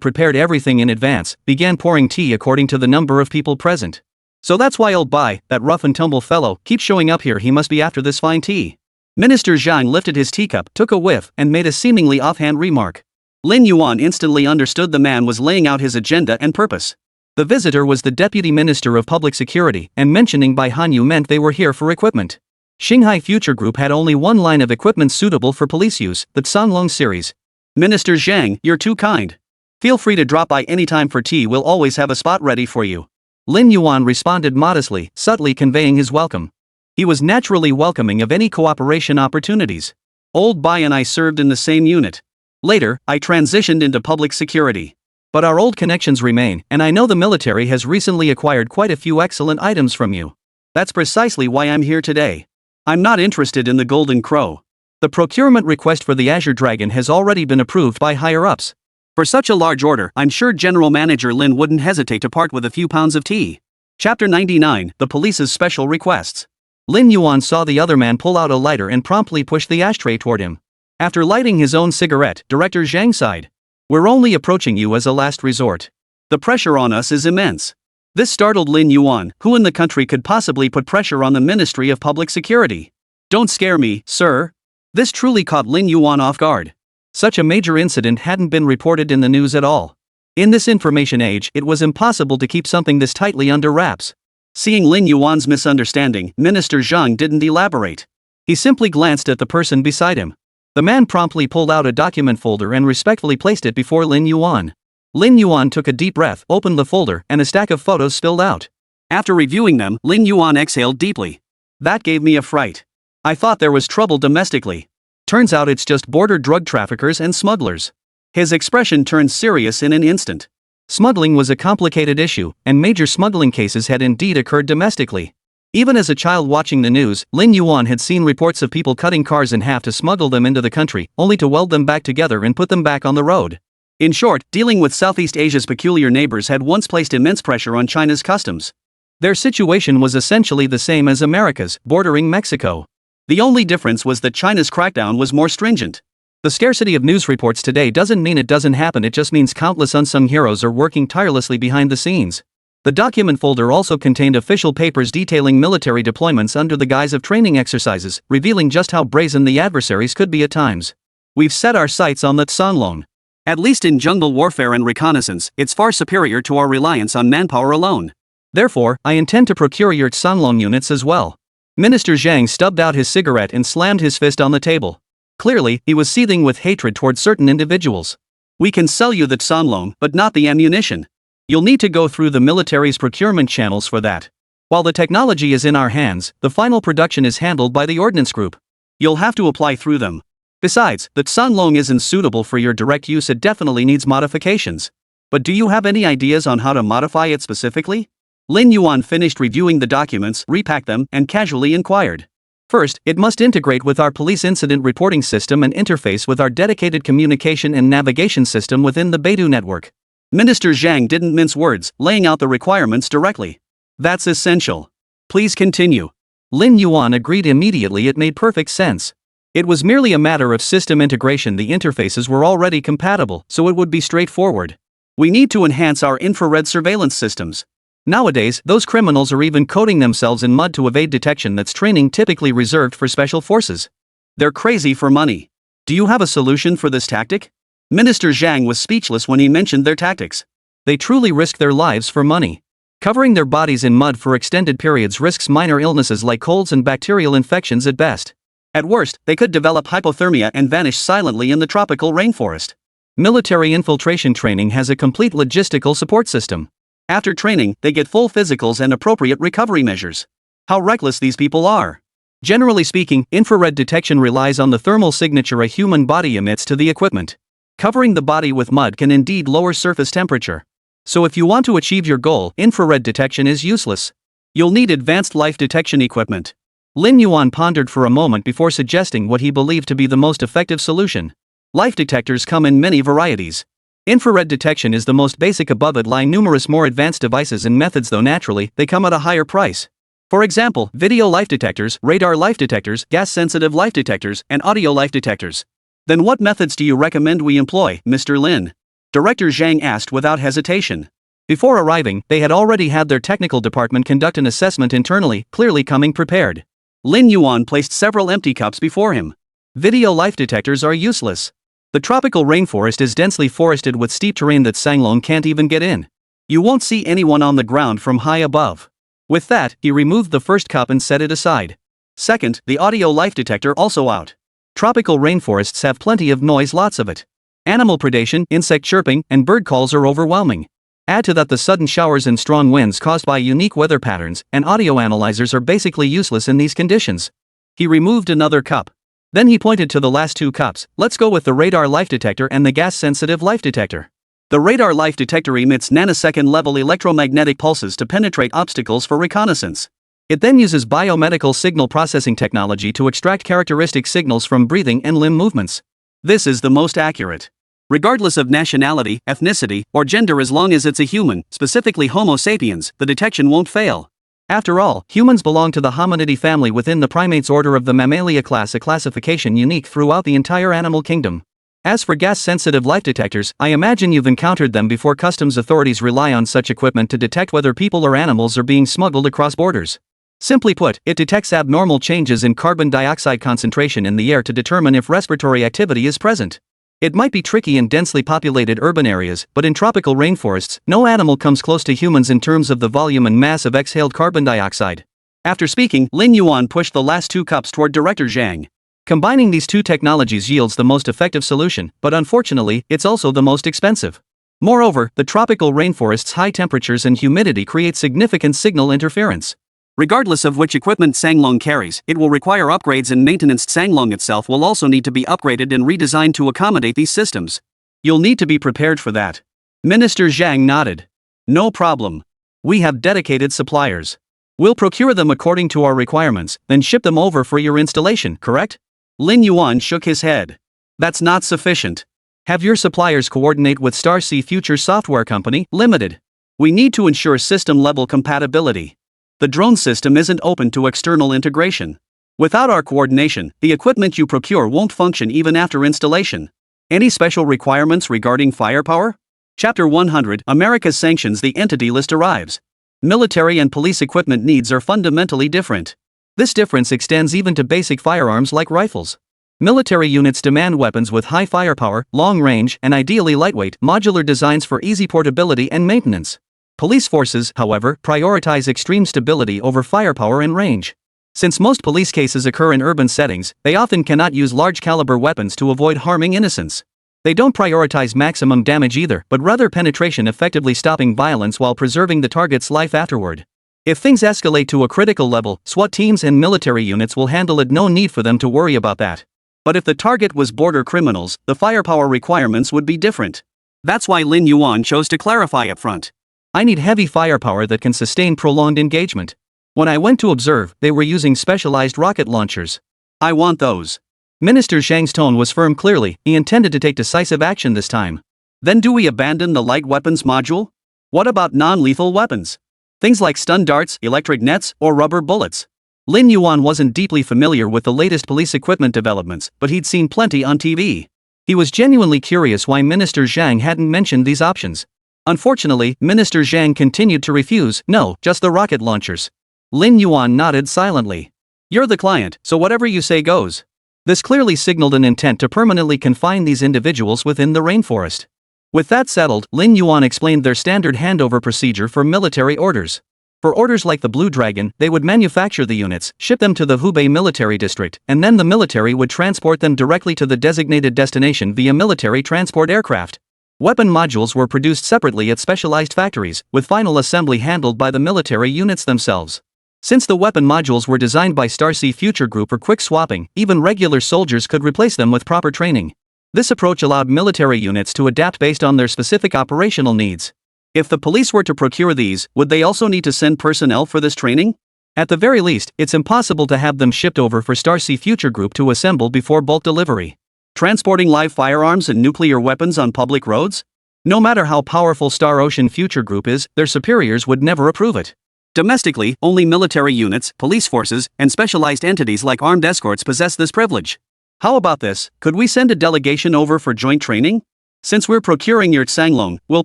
prepared everything in advance, began pouring tea according to the number of people present. So that's why old Bai, that rough and tumble fellow, keeps showing up here. He must be after this fine tea. Minister Zhang lifted his teacup, took a whiff, and made a seemingly offhand remark. Lin Yuan instantly understood the man was laying out his agenda and purpose. The visitor was the Deputy Minister of Public Security, and mentioning Bai Hanyu meant they were here for equipment. Shanghai Future Group had only one line of equipment suitable for police use, the Songlong series. Minister Zhang, you're too kind. Feel free to drop by anytime for tea, we'll always have a spot ready for you. Lin Yuan responded modestly, subtly conveying his welcome. He was naturally welcoming of any cooperation opportunities. Old Bai and I served in the same unit. Later, I transitioned into public security. But our old connections remain, and I know the military has recently acquired quite a few excellent items from you. That's precisely why I'm here today. I'm not interested in the Golden Crow. The procurement request for the Azure Dragon has already been approved by higher-ups. For such a large order, I'm sure General Manager Lin wouldn't hesitate to part with a few pounds of tea. Chapter 99, The Police's Special Requests. Lin Yuan saw the other man pull out a lighter and promptly push the ashtray toward him. After lighting his own cigarette, Director Zhang sighed. We're only approaching you as a last resort. The pressure on us is immense. This startled Lin Yuan, who in the country could possibly put pressure on the Ministry of Public Security. Don't scare me, sir. This truly caught Lin Yuan off guard. Such a major incident hadn't been reported in the news at all. In this information age, it was impossible to keep something this tightly under wraps. Seeing Lin Yuan's misunderstanding, Minister Zhang didn't elaborate. He simply glanced at the person beside him. The man promptly pulled out a document folder and respectfully placed it before Lin Yuan. Lin Yuan took a deep breath, opened the folder, and a stack of photos spilled out. After reviewing them, Lin Yuan exhaled deeply. That gave me a fright. I thought there was trouble domestically. Turns out it's just border drug traffickers and smugglers. His expression turned serious in an instant. Smuggling was a complicated issue, and major smuggling cases had indeed occurred domestically. Even as a child watching the news, Lin Yuan had seen reports of people cutting cars in half to smuggle them into the country, only to weld them back together and put them back on the road. In short, dealing with Southeast Asia's peculiar neighbors had once placed immense pressure on China's customs. Their situation was essentially the same as America's, bordering Mexico. The only difference was that China's crackdown was more stringent. The scarcity of news reports today doesn't mean it doesn't happen, it just means countless unsung heroes are working tirelessly behind the scenes. The document folder also contained official papers detailing military deployments under the guise of training exercises, revealing just how brazen the adversaries could be at times. We've set our sights on the Tsanlong. At least in jungle warfare and reconnaissance, it's far superior to our reliance on manpower alone. Therefore, I intend to procure your Tsanlong units as well. Minister Zhang stubbed out his cigarette and slammed his fist on the table. Clearly, he was seething with hatred toward certain individuals. We can sell you the Tsanlong, but not the ammunition. You'll need to go through the military's procurement channels for that. While the technology is in our hands, the final production is handled by the Ordnance Group. You'll have to apply through them. Besides, the Tsanlong isn't suitable for your direct use, it definitely needs modifications. But do you have any ideas on how to modify it specifically? Lin Yuan finished reviewing the documents, repacked them, and casually inquired. First, it must integrate with our police incident reporting system and interface with our dedicated communication and navigation system within the Beidou network. Minister Zhang didn't mince words, laying out the requirements directly. That's essential. Please continue. Lin Yuan agreed immediately, it made perfect sense. It was merely a matter of system integration, the interfaces were already compatible, so it would be straightforward. We need to enhance our infrared surveillance systems. Nowadays, those criminals are even coating themselves in mud to evade detection. That's training typically reserved for special forces. They're crazy for money. Do you have a solution for this tactic? Minister Zhang was speechless when he mentioned their tactics. They truly risk their lives for money. Covering their bodies in mud for extended periods risks minor illnesses like colds and bacterial infections at best. At worst, they could develop hypothermia and vanish silently in the tropical rainforest. Military infiltration training has a complete logistical support system. After training, they get full physicals and appropriate recovery measures. How reckless these people are. Generally speaking, infrared detection relies on the thermal signature a human body emits to the equipment. Covering the body with mud can indeed lower surface temperature. So if you want to achieve your goal, infrared detection is useless. You'll need advanced life detection equipment. Lin Yuan pondered for a moment before suggesting what he believed to be the most effective solution. Life detectors come in many varieties. Infrared detection is the most basic. Above it lie numerous more advanced devices and methods, though naturally, they come at a higher price. For example, video life detectors, radar life detectors, gas-sensitive life detectors, and audio life detectors. Then what methods do you recommend we employ, Mr. Lin? Director Zhang asked without hesitation. Before arriving, they had already had their technical department conduct an assessment internally, clearly coming prepared. Lin Yuan placed several empty cups before him. Video life detectors are useless. The tropical rainforest is densely forested with steep terrain that Tsanlong can't even get in. You won't see anyone on the ground from high above. With that, he removed the first cup and set it aside. Second, the audio life detector also out. Tropical rainforests have plenty of noise, lots of it. Animal predation, insect chirping, and bird calls are overwhelming. Add to that the sudden showers and strong winds caused by unique weather patterns, and audio analyzers are basically useless in these conditions. He removed another cup. Then he pointed to the last 2 cups. Let's go with the radar life detector and the gas-sensitive life detector. The radar life detector emits nanosecond-level electromagnetic pulses to penetrate obstacles for reconnaissance. It then uses biomedical signal processing technology to extract characteristic signals from breathing and limb movements. This is the most accurate. Regardless of nationality, ethnicity, or gender, as long as it's a human, specifically Homo sapiens, the detection won't fail. After all, humans belong to the hominidae family within the primates order of the Mammalia class, a classification unique throughout the entire animal kingdom. As for gas-sensitive life detectors, I imagine you've encountered them before. Customs authorities rely on such equipment to detect whether people or animals are being smuggled across borders. Simply put, it detects abnormal changes in carbon dioxide concentration in the air to determine if respiratory activity is present. It might be tricky in densely populated urban areas, but in tropical rainforests, no animal comes close to humans in terms of the volume and mass of exhaled carbon dioxide. After speaking, Lin Yuan pushed the last 2 cups toward Director Zhang. Combining these 2 technologies yields the most effective solution, but unfortunately, it's also the most expensive. Moreover, the tropical rainforest's high temperatures and humidity create significant signal interference. Regardless of which equipment Sanglong carries, it will require upgrades, and maintenance. Sanglong itself will also need to be upgraded and redesigned to accommodate these systems. You'll need to be prepared for that. Minister Zhang nodded. No problem. We have dedicated suppliers. We'll procure them according to our requirements, then ship them over for your installation, correct? Lin Yuan shook his head. That's not sufficient. Have your suppliers coordinate with Starsea Future Software Company, Limited. We need to ensure system-level compatibility. The drone system isn't open to external integration. Without our coordination, the equipment you procure won't function even after installation. Any special requirements regarding firepower? Chapter 100, America's Sanctions. The entity list arrives. Military and police equipment needs are fundamentally different. This difference extends even to basic firearms like rifles. Military units demand weapons with high firepower, long range, and ideally lightweight, modular designs for easy portability and maintenance. Police forces, however, prioritize extreme stability over firepower and range. Since most police cases occur in urban settings, they often cannot use large-caliber weapons to avoid harming innocents. They don't prioritize maximum damage either, but rather penetration, effectively stopping violence while preserving the target's life afterward. If things escalate to a critical level, SWAT teams and military units will handle it. No need for them to worry about that. But if the target was border criminals, the firepower requirements would be different. That's why Lin Yuan chose to clarify up front. I need heavy firepower that can sustain prolonged engagement. When I went to observe, they were using specialized rocket launchers. I want those. Minister Zhang's tone was firm. Clearly, he intended to take decisive action this time. Then do we abandon the light weapons module? What about non-lethal weapons? Things like stun darts, electric nets, or rubber bullets. Lin Yuan wasn't deeply familiar with the latest police equipment developments, but he'd seen plenty on TV. He was genuinely curious why Minister Zhang hadn't mentioned these options. Unfortunately, Minister Zhang continued to refuse. No, just the rocket launchers. Lin Yuan nodded silently. You're the client, so whatever you say goes. This clearly signaled an intent to permanently confine these individuals within the rainforest. With that settled, Lin Yuan explained their standard handover procedure for military orders. For orders like the Blue Dragon, they would manufacture the units, ship them to the Hubei military district, and then the military would transport them directly to the designated destination via military transport aircraft. Weapon modules were produced separately at specialized factories, with final assembly handled by the military units themselves. Since the weapon modules were designed by Starsea Future Group for quick swapping, even regular soldiers could replace them with proper training. This approach allowed military units to adapt based on their specific operational needs. If the police were to procure these, would they also need to send personnel for this training? At the very least, it's impossible to have them shipped over for Starsea Future Group to assemble before bulk delivery. Transporting live firearms and nuclear weapons on public roads? No matter how powerful Star Ocean Future Group is, their superiors would never approve it. Domestically, only military units, police forces, and specialized entities like armed escorts possess this privilege. How about this? Could we send a delegation over for joint training? Since we're procuring your Sanglong, we'll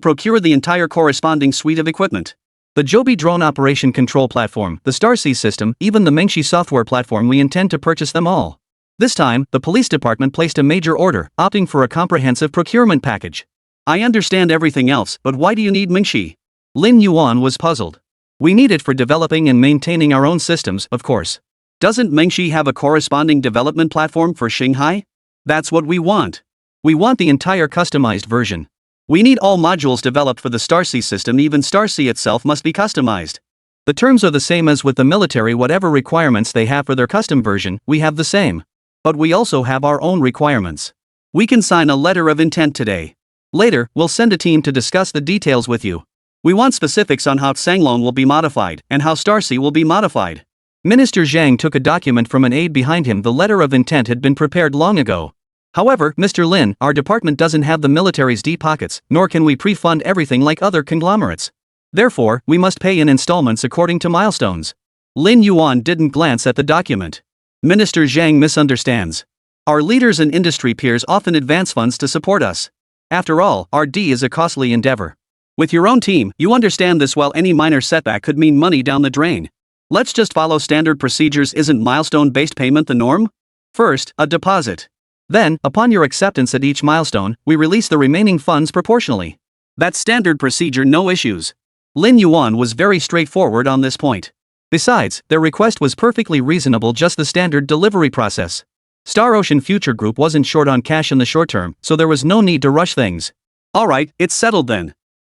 procure the entire corresponding suite of equipment. The Joby drone operation control platform, the Starsea system, even the Mengshi software platform. We intend to purchase them all. This time, the police department placed a major order, opting for a comprehensive procurement package. I understand everything else, but why do you need Mengshi? Lin Yuan was puzzled. We need it for developing and maintaining our own systems, of course. Doesn't Mengshi have a corresponding development platform for Shanghai? That's what we want. We want the entire customized version. We need all modules developed for the Starsea system, even Starsea itself must be customized. The terms are the same as with the military, whatever requirements they have for their custom version, we have the same. But we also have our own requirements. We can sign a letter of intent today. Later, we'll send a team to discuss the details with you. We want specifics on how Tsanglong will be modified, and how Starsea will be modified. Minister Zhang took a document from an aide behind him. The letter of intent had been prepared long ago. However, Mr. Lin, our department doesn't have the military's deep pockets, nor can we pre-fund everything like other conglomerates. Therefore, we must pay in installments according to milestones. Lin Yuan didn't glance at the document. Minister Zhang misunderstands. Our leaders and industry peers often advance funds to support us. After all, R&D is a costly endeavor. With your own team, you understand this well. Any minor setback could mean money down the drain. Let's just follow standard procedures. Isn't milestone-based payment the norm? First, a deposit. Then, upon your acceptance at each milestone, we release the remaining funds proportionally. That's standard procedure, no issues. Lin Yuan was very straightforward on this point. Besides, their request was perfectly reasonable, just the standard delivery process. Star Ocean Future Group wasn't short on cash in the short term, so there was no need to rush things. Alright, it's settled then.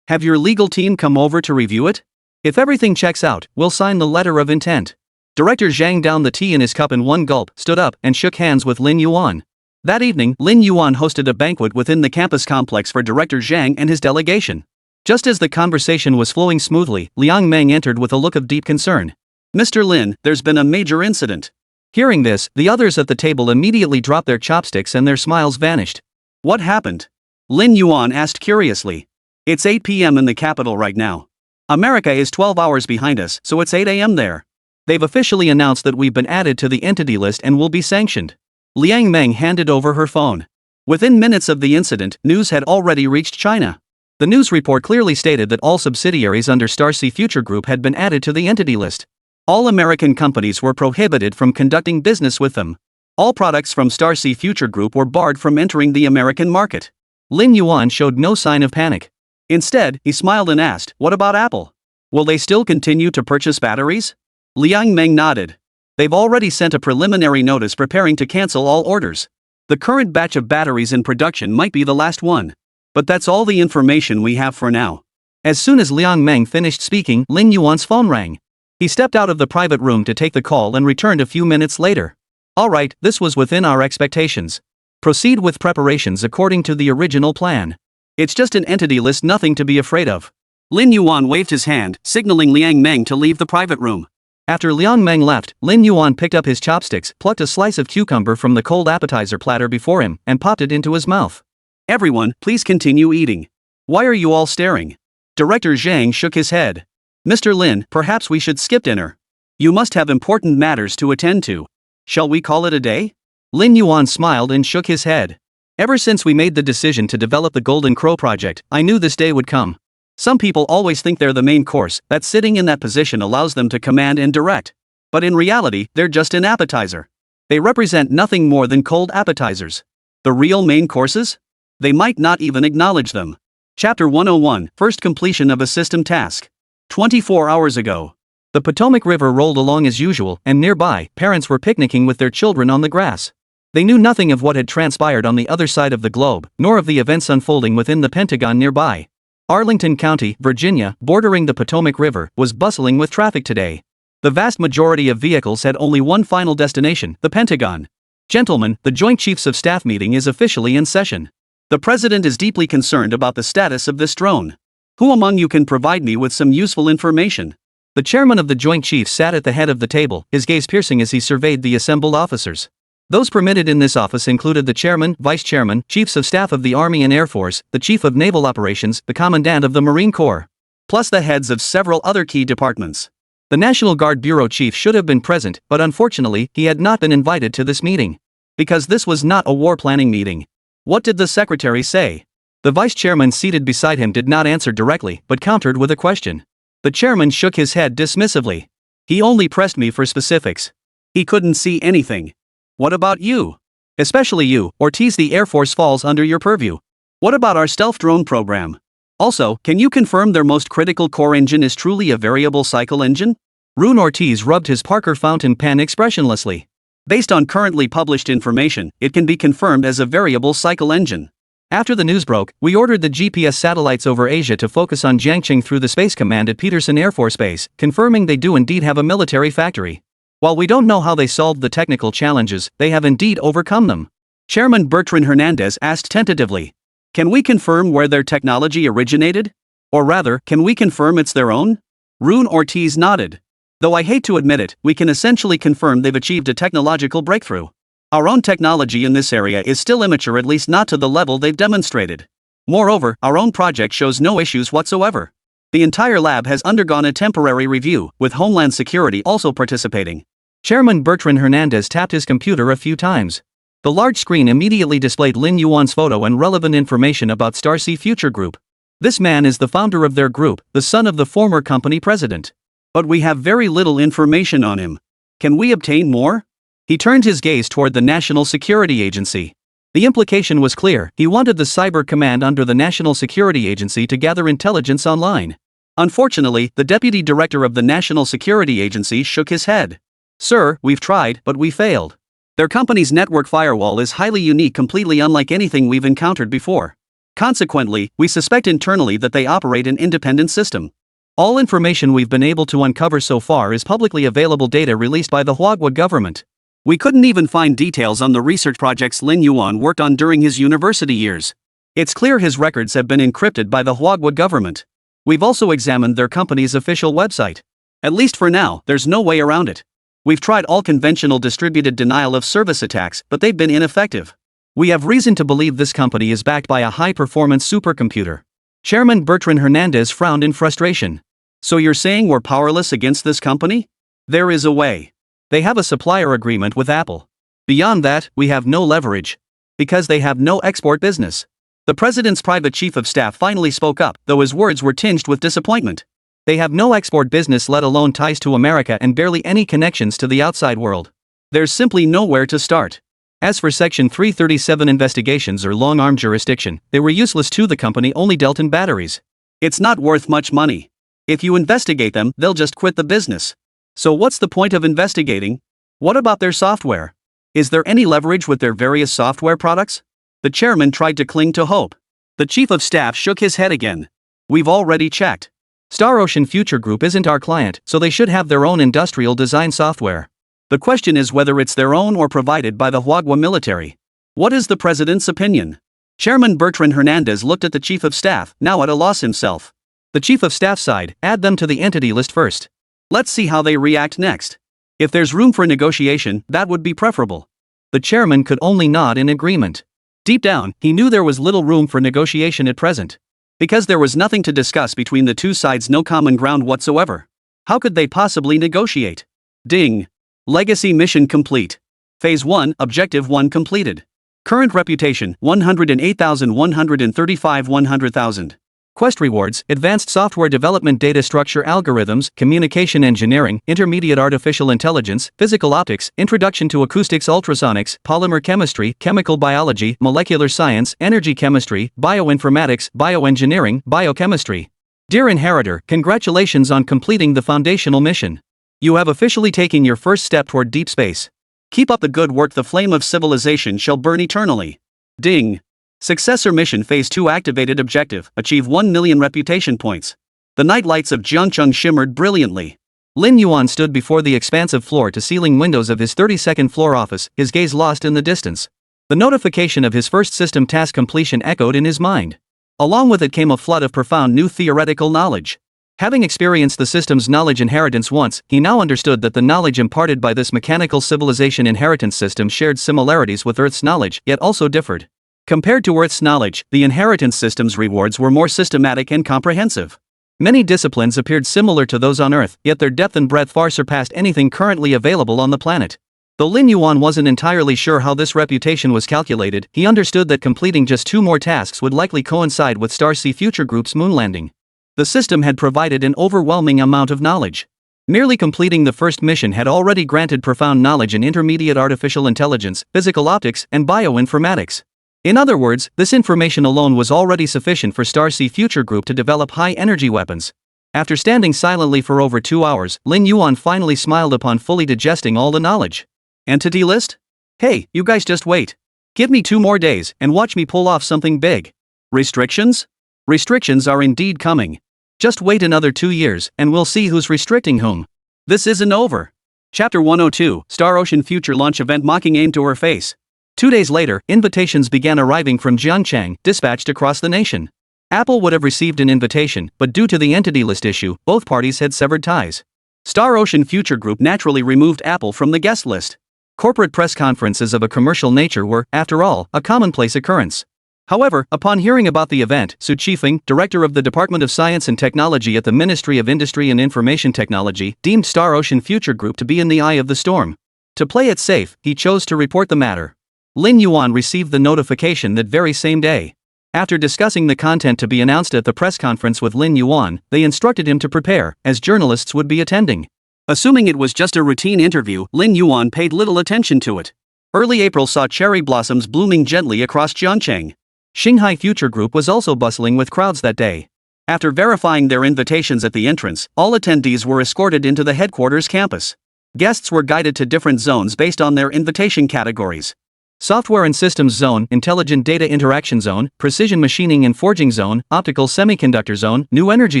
Have your legal team come over to review it? If everything checks out, we'll sign the letter of intent. Director Zhang downed the tea in his cup in one gulp, stood up, and shook hands with Lin Yuan. That evening, Lin Yuan hosted a banquet within the campus complex for Director Zhang and his delegation. Just as the conversation was flowing smoothly, Liang Meng entered with a look of deep concern. Mr. Lin, there's been a major incident. Hearing this, the others at the table immediately dropped their chopsticks and their smiles vanished. What happened? Lin Yuan asked curiously. It's 8 p.m. in the capital right now. America is 12 hours behind us, so it's 8 a.m. there. They've officially announced that we've been added to the entity list and will be sanctioned. Liang Meng handed over her phone. Within minutes of the incident, news had already reached China. The news report clearly stated that all subsidiaries under Starsea Future Group had been added to the entity list. All American companies were prohibited from conducting business with them. All products from Starsea Future Group were barred from entering the American market. Lin Yuan showed no sign of panic. Instead, he smiled and asked, "What about Apple? Will they still continue to purchase batteries?" Liang Meng nodded. They've already sent a preliminary notice preparing to cancel all orders. The current batch of batteries in production might be the last one. But that's all the information we have for now. As soon as Liang Meng finished speaking, Lin Yuan's phone rang. He stepped out of the private room to take the call and returned a few minutes later. Alright, this was within our expectations. Proceed with preparations according to the original plan. It's just an entity list, nothing to be afraid of. Lin Yuan waved his hand, signaling Liang Meng to leave the private room. After Liang Meng left, Lin Yuan picked up his chopsticks, plucked a slice of cucumber from the cold appetizer platter before him, and popped it into his mouth. Everyone, please continue eating. Why are you all staring? Director Zhang shook his head. Mr. Lin, perhaps we should skip dinner. You must have important matters to attend to. Shall we call it a day? Lin Yuan smiled and shook his head. Ever since we made the decision to develop the Golden Crow project, I knew this day would come. Some people always think they're the main course, that sitting in that position allows them to command and direct. But in reality, they're just an appetizer. They represent nothing more than cold appetizers. The real main courses? They might not even acknowledge them. Chapter 101, First Completion of a System Task. 24 hours ago. The Potomac River rolled along as usual, and nearby, parents were picnicking with their children on the grass. They knew nothing of what had transpired on the other side of the globe, nor of the events unfolding within the Pentagon nearby. Arlington County, Virginia, bordering the Potomac River, was bustling with traffic today. The vast majority of vehicles had only one final destination, the Pentagon. Gentlemen, the Joint Chiefs of Staff meeting is officially in session. The President is deeply concerned about the status of this drone. Who among you can provide me with some useful information? The chairman of the Joint Chiefs sat at the head of the table, his gaze piercing as he surveyed the assembled officers. Those permitted in this office included the chairman, vice chairman, chiefs of staff of the Army and Air Force, the chief of naval operations, the commandant of the Marine Corps, plus the heads of several other key departments. The National Guard Bureau chief should have been present, but unfortunately, he had not been invited to this meeting. Because this was not a war planning meeting. What did the secretary say? The vice chairman seated beside him did not answer directly, but countered with a question. The chairman shook his head dismissively. He only pressed me for specifics. He couldn't see anything. What about you? Especially you, Ortiz. The Air Force falls under your purview. What about our stealth drone program? Also, can you confirm their most critical core engine is truly a variable cycle engine? Rune Ortiz rubbed his Parker fountain pen expressionlessly. Based on currently published information, it can be confirmed as a variable cycle engine. After the news broke, we ordered the GPS satellites over Asia to focus on Jiangqing through the Space Command at Peterson Air Force Base, confirming they do indeed have a military factory. While we don't know how they solved the technical challenges, they have indeed overcome them. Chairman Bertrand Hernandez asked tentatively. Can we confirm where their technology originated? Or rather, can we confirm it's their own? Rune Ortiz nodded. Though I hate to admit it, we can essentially confirm they've achieved a technological breakthrough. Our own technology in this area is still immature, at least not to the level they've demonstrated. Moreover, our own project shows no issues whatsoever. The entire lab has undergone a temporary review, with Homeland Security also participating. Chairman Bertrand Hernandez tapped his computer a few times. The large screen immediately displayed Lin Yuan's photo and relevant information about Starsea Future Group. This man is the founder of their group, the son of the former company president. But we have very little information on him. Can we obtain more? He turned his gaze toward the National Security Agency. The implication was clear: he wanted the Cyber Command under the National Security Agency to gather intelligence online. Unfortunately, the Deputy Director of the National Security Agency shook his head. Sir, we've tried, but we failed. Their company's network firewall is highly unique, completely unlike anything we've encountered before. Consequently, we suspect internally that they operate an independent system. All information we've been able to uncover so far is publicly available data released by the Huagua government. We couldn't even find details on the research projects Lin Yuan worked on during his university years. It's clear his records have been encrypted by the Huagua government. We've also examined their company's official website. At least for now, there's no way around it. We've tried all conventional distributed denial of service attacks, but they've been ineffective. We have reason to believe this company is backed by a high-performance supercomputer. Chairman Bertrand Hernandez frowned in frustration. So you're saying we're powerless against this company? There is a way. They have a supplier agreement with Apple. Beyond that, we have no leverage. Because they have no export business. The president's private chief of staff finally spoke up, though his words were tinged with disappointment. They have no export business, let alone ties to America, and barely any connections to the outside world. There's simply nowhere to start. As for Section 337 investigations or long-arm jurisdiction, they were useless too. The company only dealt in batteries. It's not worth much money. If you investigate them, they'll just quit the business. So what's the point of investigating? What about their software? Is there any leverage with their various software products? The chairman tried to cling to hope. The chief of staff shook his head again. We've already checked. Star Ocean Future Group isn't our client, so they should have their own industrial design software. The question is whether it's their own or provided by the Huagua military. What is the president's opinion? Chairman Bertrand Hernandez looked at the chief of staff, now at a loss himself. The chief of staff sighed. Add them to the entity list first. Let's see how they react next. If there's room for negotiation, that would be preferable. The chairman could only nod in agreement. Deep down, he knew there was little room for negotiation at present. Because there was nothing to discuss between the two sides, no common ground whatsoever. How could they possibly negotiate? Ding. Legacy mission complete. Phase 1, Objective 1 completed. Current reputation, 108,135 100,000. Quest rewards, Advanced Software Development, Data Structure Algorithms, Communication Engineering, Intermediate Artificial Intelligence, Physical Optics, Introduction to Acoustics, Ultrasonics, Polymer Chemistry, Chemical Biology, Molecular Science, Energy Chemistry, Bioinformatics, Bioengineering, Biochemistry. Dear Inheritor, congratulations on completing the foundational mission. You have officially taken your first step toward deep space. Keep up the good work, the flame of civilization shall burn eternally. Ding. Successor mission Phase 2 activated. Objective, achieve 1 million reputation points. The night lights of Jiangcheng shimmered brilliantly. Lin Yuan stood before the expansive floor-to-ceiling windows of his 32nd floor office, his gaze lost in the distance. The notification of his first system task completion echoed in his mind. Along with it came a flood of profound new theoretical knowledge. Having experienced the system's knowledge inheritance once, he now understood that the knowledge imparted by this mechanical civilization inheritance system shared similarities with Earth's knowledge, yet also differed. Compared to Earth's knowledge, the inheritance system's rewards were more systematic and comprehensive. Many disciplines appeared similar to those on Earth, yet their depth and breadth far surpassed anything currently available on the planet. Though Lin Yuan wasn't entirely sure how this reputation was calculated, he understood that completing just 2 more tasks would likely coincide with Starsea Future Group's moon landing. The system had provided an overwhelming amount of knowledge. Merely completing the first mission had already granted profound knowledge in intermediate artificial intelligence, physical optics, and bioinformatics. In other words, this information alone was already sufficient for Starsea Future Group to develop high-energy weapons. After standing silently for over 2 hours, Lin Yuan finally smiled upon fully digesting all the knowledge. Entity list? Hey, you guys just wait. Give me 2 more days and watch me pull off something big. Restrictions? Restrictions are indeed coming. Just wait another 2 years and we'll see who's restricting whom. This isn't over. Chapter 102, Star Ocean Future Launch Event Mocking Aim to Her Face. 2 days later, invitations began arriving from Jiangchang, dispatched across the nation. Apple would have received an invitation, but due to the entity list issue, both parties had severed ties. Star Ocean Future Group naturally removed Apple from the guest list. Corporate press conferences of a commercial nature were, after all, a commonplace occurrence. However, upon hearing about the event, Su Qifeng, director of the Department of Science and Technology at the Ministry of Industry and Information Technology, deemed Star Ocean Future Group to be in the eye of the storm. To play it safe, he chose to report the matter. Lin Yuan received the notification that very same day. After discussing the content to be announced at the press conference with Lin Yuan, they instructed him to prepare, as journalists would be attending. Assuming it was just a routine interview, Lin Yuan paid little attention to it. Early April saw cherry blossoms blooming gently across Jiangchang. Shanghai Future Group was also bustling with crowds that day. After verifying their invitations at the entrance, all attendees were escorted into the headquarters campus. Guests were guided to different zones based on their invitation categories. Software and Systems Zone, Intelligent Data Interaction Zone, Precision Machining and Forging Zone, Optical Semiconductor Zone, New Energy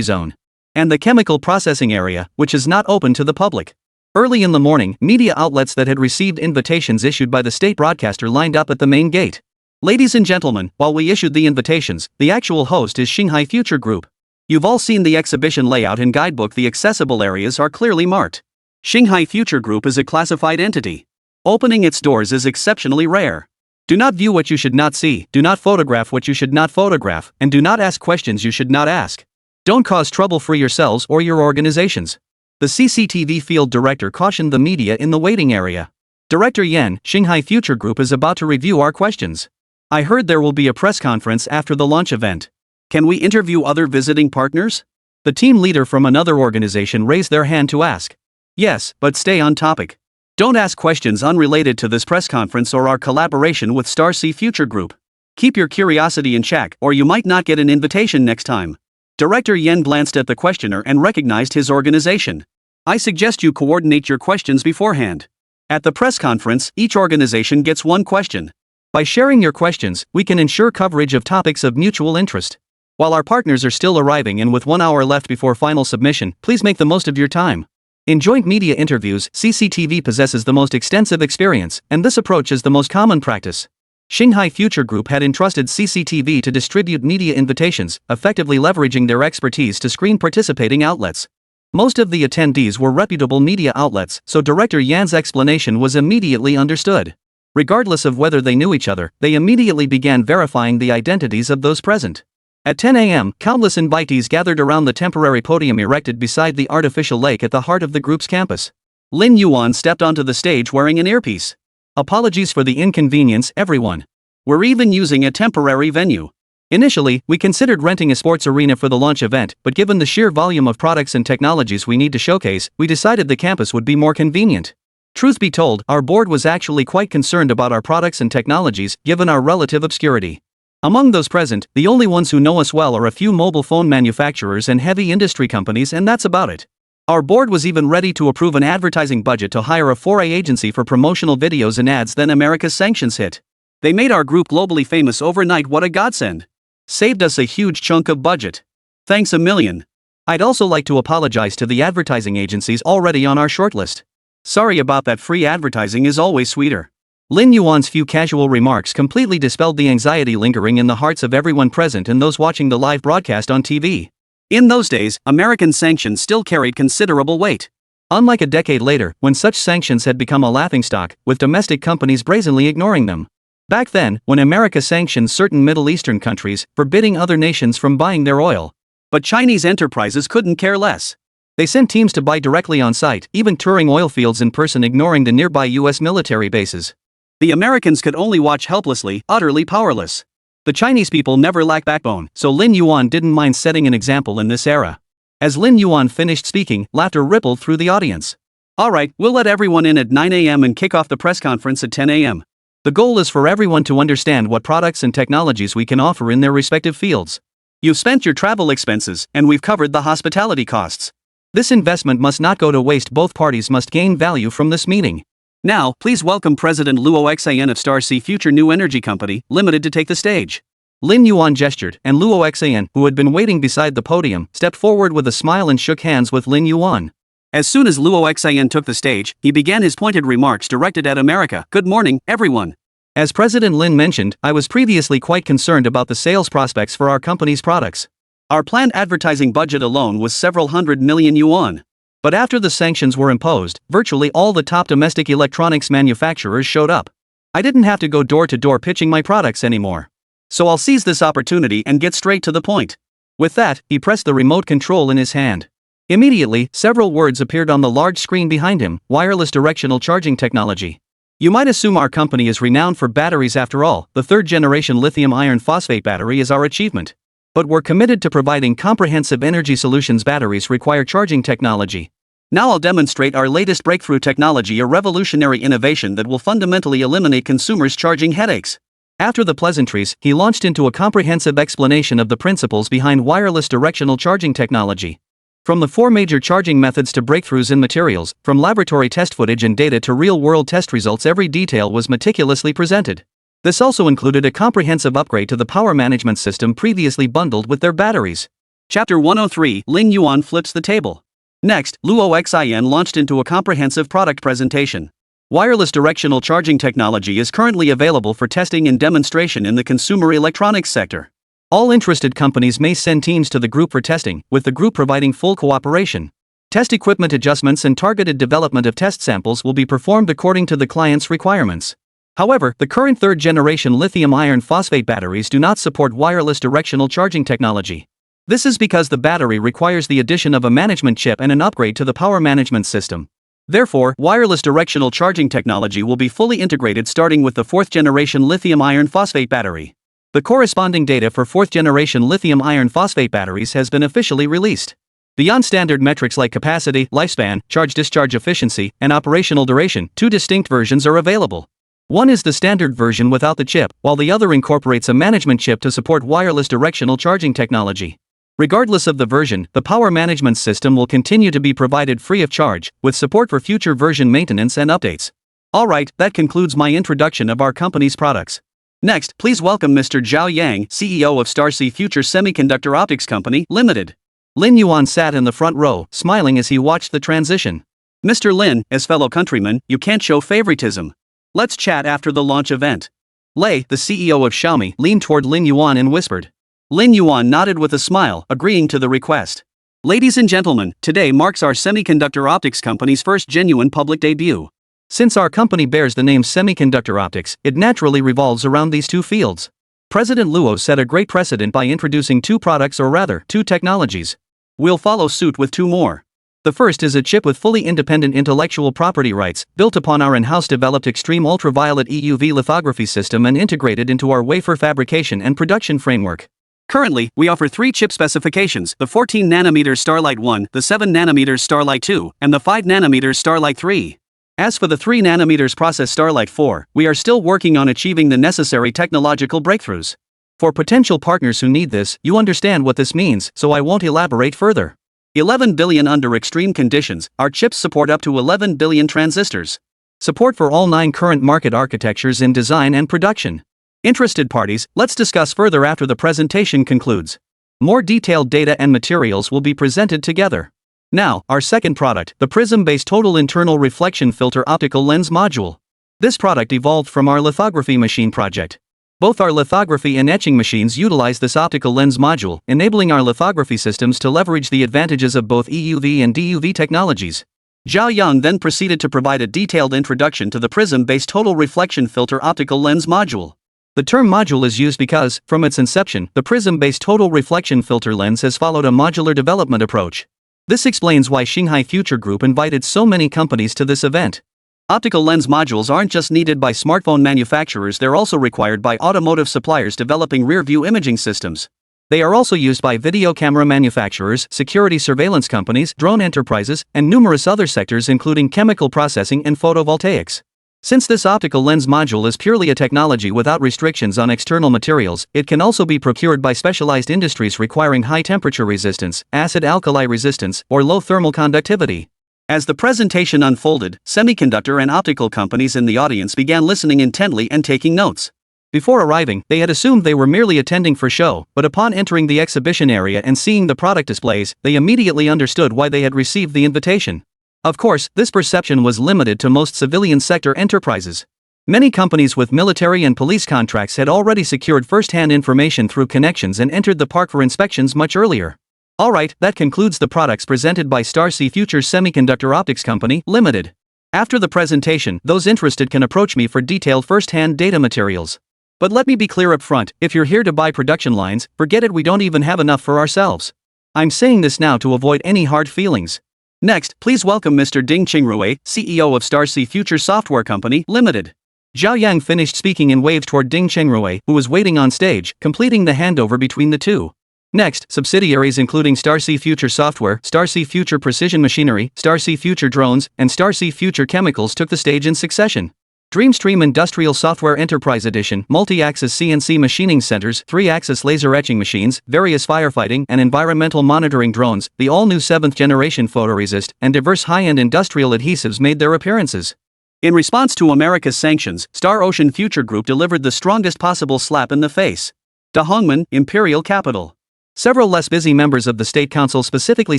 Zone. And the Chemical Processing Area, which is not open to the public. Early in the morning, media outlets that had received invitations issued by the state broadcaster lined up at the main gate. Ladies and gentlemen, while we issued the invitations, the actual host is Shanghai Future Group. You've all seen the exhibition layout and guidebook. The accessible areas are clearly marked. Shanghai Future Group is a classified entity. Opening its doors is exceptionally rare. Do not view what you should not see, do not photograph what you should not photograph, and do not ask questions you should not ask. Don't cause trouble for yourselves or your organizations. The CCTV field director cautioned the media in the waiting area. Director Yan, Shanghai Future Group is about to review our questions. I heard there will be a press conference after the launch event. Can we interview other visiting partners? The team leader from another organization raised their hand to ask. Yes, but stay on topic. Don't ask questions unrelated to this press conference or our collaboration with Star Sea Future Group. Keep your curiosity in check or you might not get an invitation next time. Director Yen glanced at the questioner and recognized his organization. I suggest you coordinate your questions beforehand. At the press conference, each organization gets one question. By sharing your questions, we can ensure coverage of topics of mutual interest. While our partners are still arriving and with 1 hour left before final submission, please make the most of your time. In joint media interviews, CCTV possesses the most extensive experience, and this approach is the most common practice. Shanghai Future Group had entrusted CCTV to distribute media invitations, effectively leveraging their expertise to screen participating outlets. Most of the attendees were reputable media outlets, so Director Yan's explanation was immediately understood. Regardless of whether they knew each other, they immediately began verifying the identities of those present. At 10 a.m., countless invitees gathered around the temporary podium erected beside the artificial lake at the heart of the group's campus. Lin Yuan stepped onto the stage wearing an earpiece. Apologies for the inconvenience, everyone. We're even using a temporary venue. Initially, we considered renting a sports arena for the launch event, but given the sheer volume of products and technologies we need to showcase, we decided the campus would be more convenient. Truth be told, our board was actually quite concerned about our products and technologies, given our relative obscurity. Among those present, the only ones who know us well are a few mobile phone manufacturers and heavy industry companies, and that's about it. Our board was even ready to approve an advertising budget to hire a 4A agency for promotional videos and ads. Then America's sanctions hit. They made our group globally famous overnight. What a godsend. Saved us a huge chunk of budget. Thanks a million. I'd also like to apologize to the advertising agencies already on our shortlist. Sorry about that. Free advertising is always sweeter. Lin Yuan's few casual remarks completely dispelled the anxiety lingering in the hearts of everyone present and those watching the live broadcast on TV. In those days, American sanctions still carried considerable weight. Unlike a decade later, when such sanctions had become a laughingstock, with domestic companies brazenly ignoring them. Back then, when America sanctioned certain Middle Eastern countries, forbidding other nations from buying their oil. But Chinese enterprises couldn't care less. They sent teams to buy directly on site, even touring oil fields in person, ignoring the nearby U.S. military bases. The Americans could only watch helplessly, utterly powerless. The Chinese people never lack backbone, so Lin Yuan didn't mind setting an example in this era. As Lin Yuan finished speaking, laughter rippled through the audience. Alright, we'll let everyone in at 9 a.m. and kick off the press conference at 10 a.m. The goal is for everyone to understand what products and technologies we can offer in their respective fields. You've spent your travel expenses, and we've covered the hospitality costs. This investment must not go to waste. Both parties must gain value from this meeting. Now, please welcome President Luo Xian of Star Sea Future New Energy Company, Limited to take the stage. Lin Yuan gestured, and Luo Xian, who had been waiting beside the podium, stepped forward with a smile and shook hands with Lin Yuan. As soon as Luo Xian took the stage, he began his pointed remarks directed at America. Good morning, everyone. As President Lin mentioned, I was previously quite concerned about the sales prospects for our company's products. Our planned advertising budget alone was several hundred million yuan. But after the sanctions were imposed, virtually all the top domestic electronics manufacturers showed up. I didn't have to go door to door pitching my products anymore. So I'll seize this opportunity and get straight to the point. With that, he pressed the remote control in his hand. Immediately, several words appeared on the large screen behind him: wireless directional charging technology. You might assume our company is renowned for batteries after all. The third-generation lithium iron phosphate battery is our achievement. But we're committed to providing comprehensive energy solutions. Batteries require charging technology. Now I'll demonstrate our latest breakthrough technology, a revolutionary innovation that will fundamentally eliminate consumers' charging headaches. After the pleasantries, he launched into a comprehensive explanation of the principles behind wireless directional charging technology. From the four major charging methods to breakthroughs in materials, from laboratory test footage and data to real-world test results, every detail was meticulously presented. This also included a comprehensive upgrade to the power management system previously bundled with their batteries. Chapter 103: Lin Yuan flips the table. Next, Luo Xian launched into a comprehensive product presentation. Wireless directional charging technology is currently available for testing and demonstration in the consumer electronics sector. All interested companies may send teams to the group for testing, with the group providing full cooperation. Test equipment adjustments and targeted development of test samples will be performed according to the client's requirements. However, the current third-generation lithium iron phosphate batteries do not support wireless directional charging technology. This is because the battery requires the addition of a management chip and an upgrade to the power management system. Therefore, wireless directional charging technology will be fully integrated starting with the fourth-generation lithium iron phosphate battery. The corresponding data for fourth-generation lithium iron phosphate batteries has been officially released. Beyond standard metrics like capacity, lifespan, charge-discharge efficiency, and operational duration, two distinct versions are available. One is the standard version without the chip, while the other incorporates a management chip to support wireless directional charging technology. Regardless of the version, the power management system will continue to be provided free of charge, with support for future version maintenance and updates. Alright, that concludes my introduction of our company's products. Next, please welcome Mr. Zhao Yang, CEO of Star Sea Future Semiconductor Optics Company, Limited. Lin Yuan sat in the front row, smiling as he watched the transition. Mr. Lin, as fellow countrymen, you can't show favoritism. Let's chat after the launch event. Lei, the CEO of Xiaomi, leaned toward Lin Yuan and whispered. Lin Yuan nodded with a smile, agreeing to the request. Ladies and gentlemen, today marks our Semiconductor Optics Company's first genuine public debut. Since our company bears the name Semiconductor Optics, it naturally revolves around these two fields. President Luo set a great precedent by introducing two products, or rather, two technologies. We'll follow suit with two more. The first is a chip with fully independent intellectual property rights, built upon our in-house developed extreme ultraviolet EUV lithography system and integrated into our wafer fabrication and production framework. Currently, we offer three chip specifications: the 14nm Starlight 1, the 7nm Starlight 2, and the 5nm Starlight 3. As for the 3nm process Starlight 4, we are still working on achieving the necessary technological breakthroughs. For potential partners who need this, you understand what this means, so I won't elaborate further. 11 billion under extreme conditions, our chips support up to 11 billion transistors. Support for all 9 current market architectures in design and production. Interested parties, let's discuss further after the presentation concludes. More detailed data and materials will be presented together. Now, our second product, the prism-based total internal reflection filter optical lens module. This product evolved from our lithography machine project. Both our lithography and etching machines utilize this optical lens module, enabling our lithography systems to leverage the advantages of both EUV and DUV technologies. Zhao Yang then proceeded to provide a detailed introduction to the prism-based total reflection filter optical lens module. The term module is used because, from its inception, the prism-based total reflection filter lens has followed a modular development approach. This explains why Shanghai Future Group invited so many companies to this event. Optical lens modules aren't just needed by smartphone manufacturers, they're also required by automotive suppliers developing rear-view imaging systems. They are also used by video camera manufacturers, security surveillance companies, drone enterprises, and numerous other sectors including chemical processing and photovoltaics. Since this optical lens module is purely a technology without restrictions on external materials, it can also be procured by specialized industries requiring high temperature resistance, acid-alkali resistance, or low thermal conductivity. As the presentation unfolded, semiconductor and optical companies in the audience began listening intently and taking notes. Before arriving, they had assumed they were merely attending for show, but upon entering the exhibition area and seeing the product displays, they immediately understood why they had received the invitation. Of course, this perception was limited to most civilian sector enterprises. Many companies with military and police contracts had already secured first-hand information through connections and entered the park for inspections much earlier. Alright, that concludes the products presented by Starcy Futures Semiconductor Optics Company, Limited. After the presentation, those interested can approach me for detailed first-hand data materials. But let me be clear up front, if you're here to buy production lines, forget it, we don't even have enough for ourselves. I'm saying this now to avoid any hard feelings. Next, please welcome Mr. Ding Qingrui, CEO of Starcy Futures Software Company, Limited. Zhao Yang finished speaking and waved toward Ding Qingrui, who was waiting on stage, completing the handover between the two. Next, subsidiaries including Starcy Future Software, Starcy Future Precision Machinery, Starcy Future Drones, and Starcy Future Chemicals took the stage in succession. Dreamstream Industrial Software Enterprise Edition, multi-axis CNC machining centers, 3-axis laser etching machines, various firefighting and environmental monitoring drones, the all-new 7th-generation photoresist, and diverse high-end industrial adhesives made their appearances. In response to America's sanctions, Star Ocean Future Group delivered the strongest possible slap in the face. Dahongmen, Imperial Capital. Several less busy members of the State Council specifically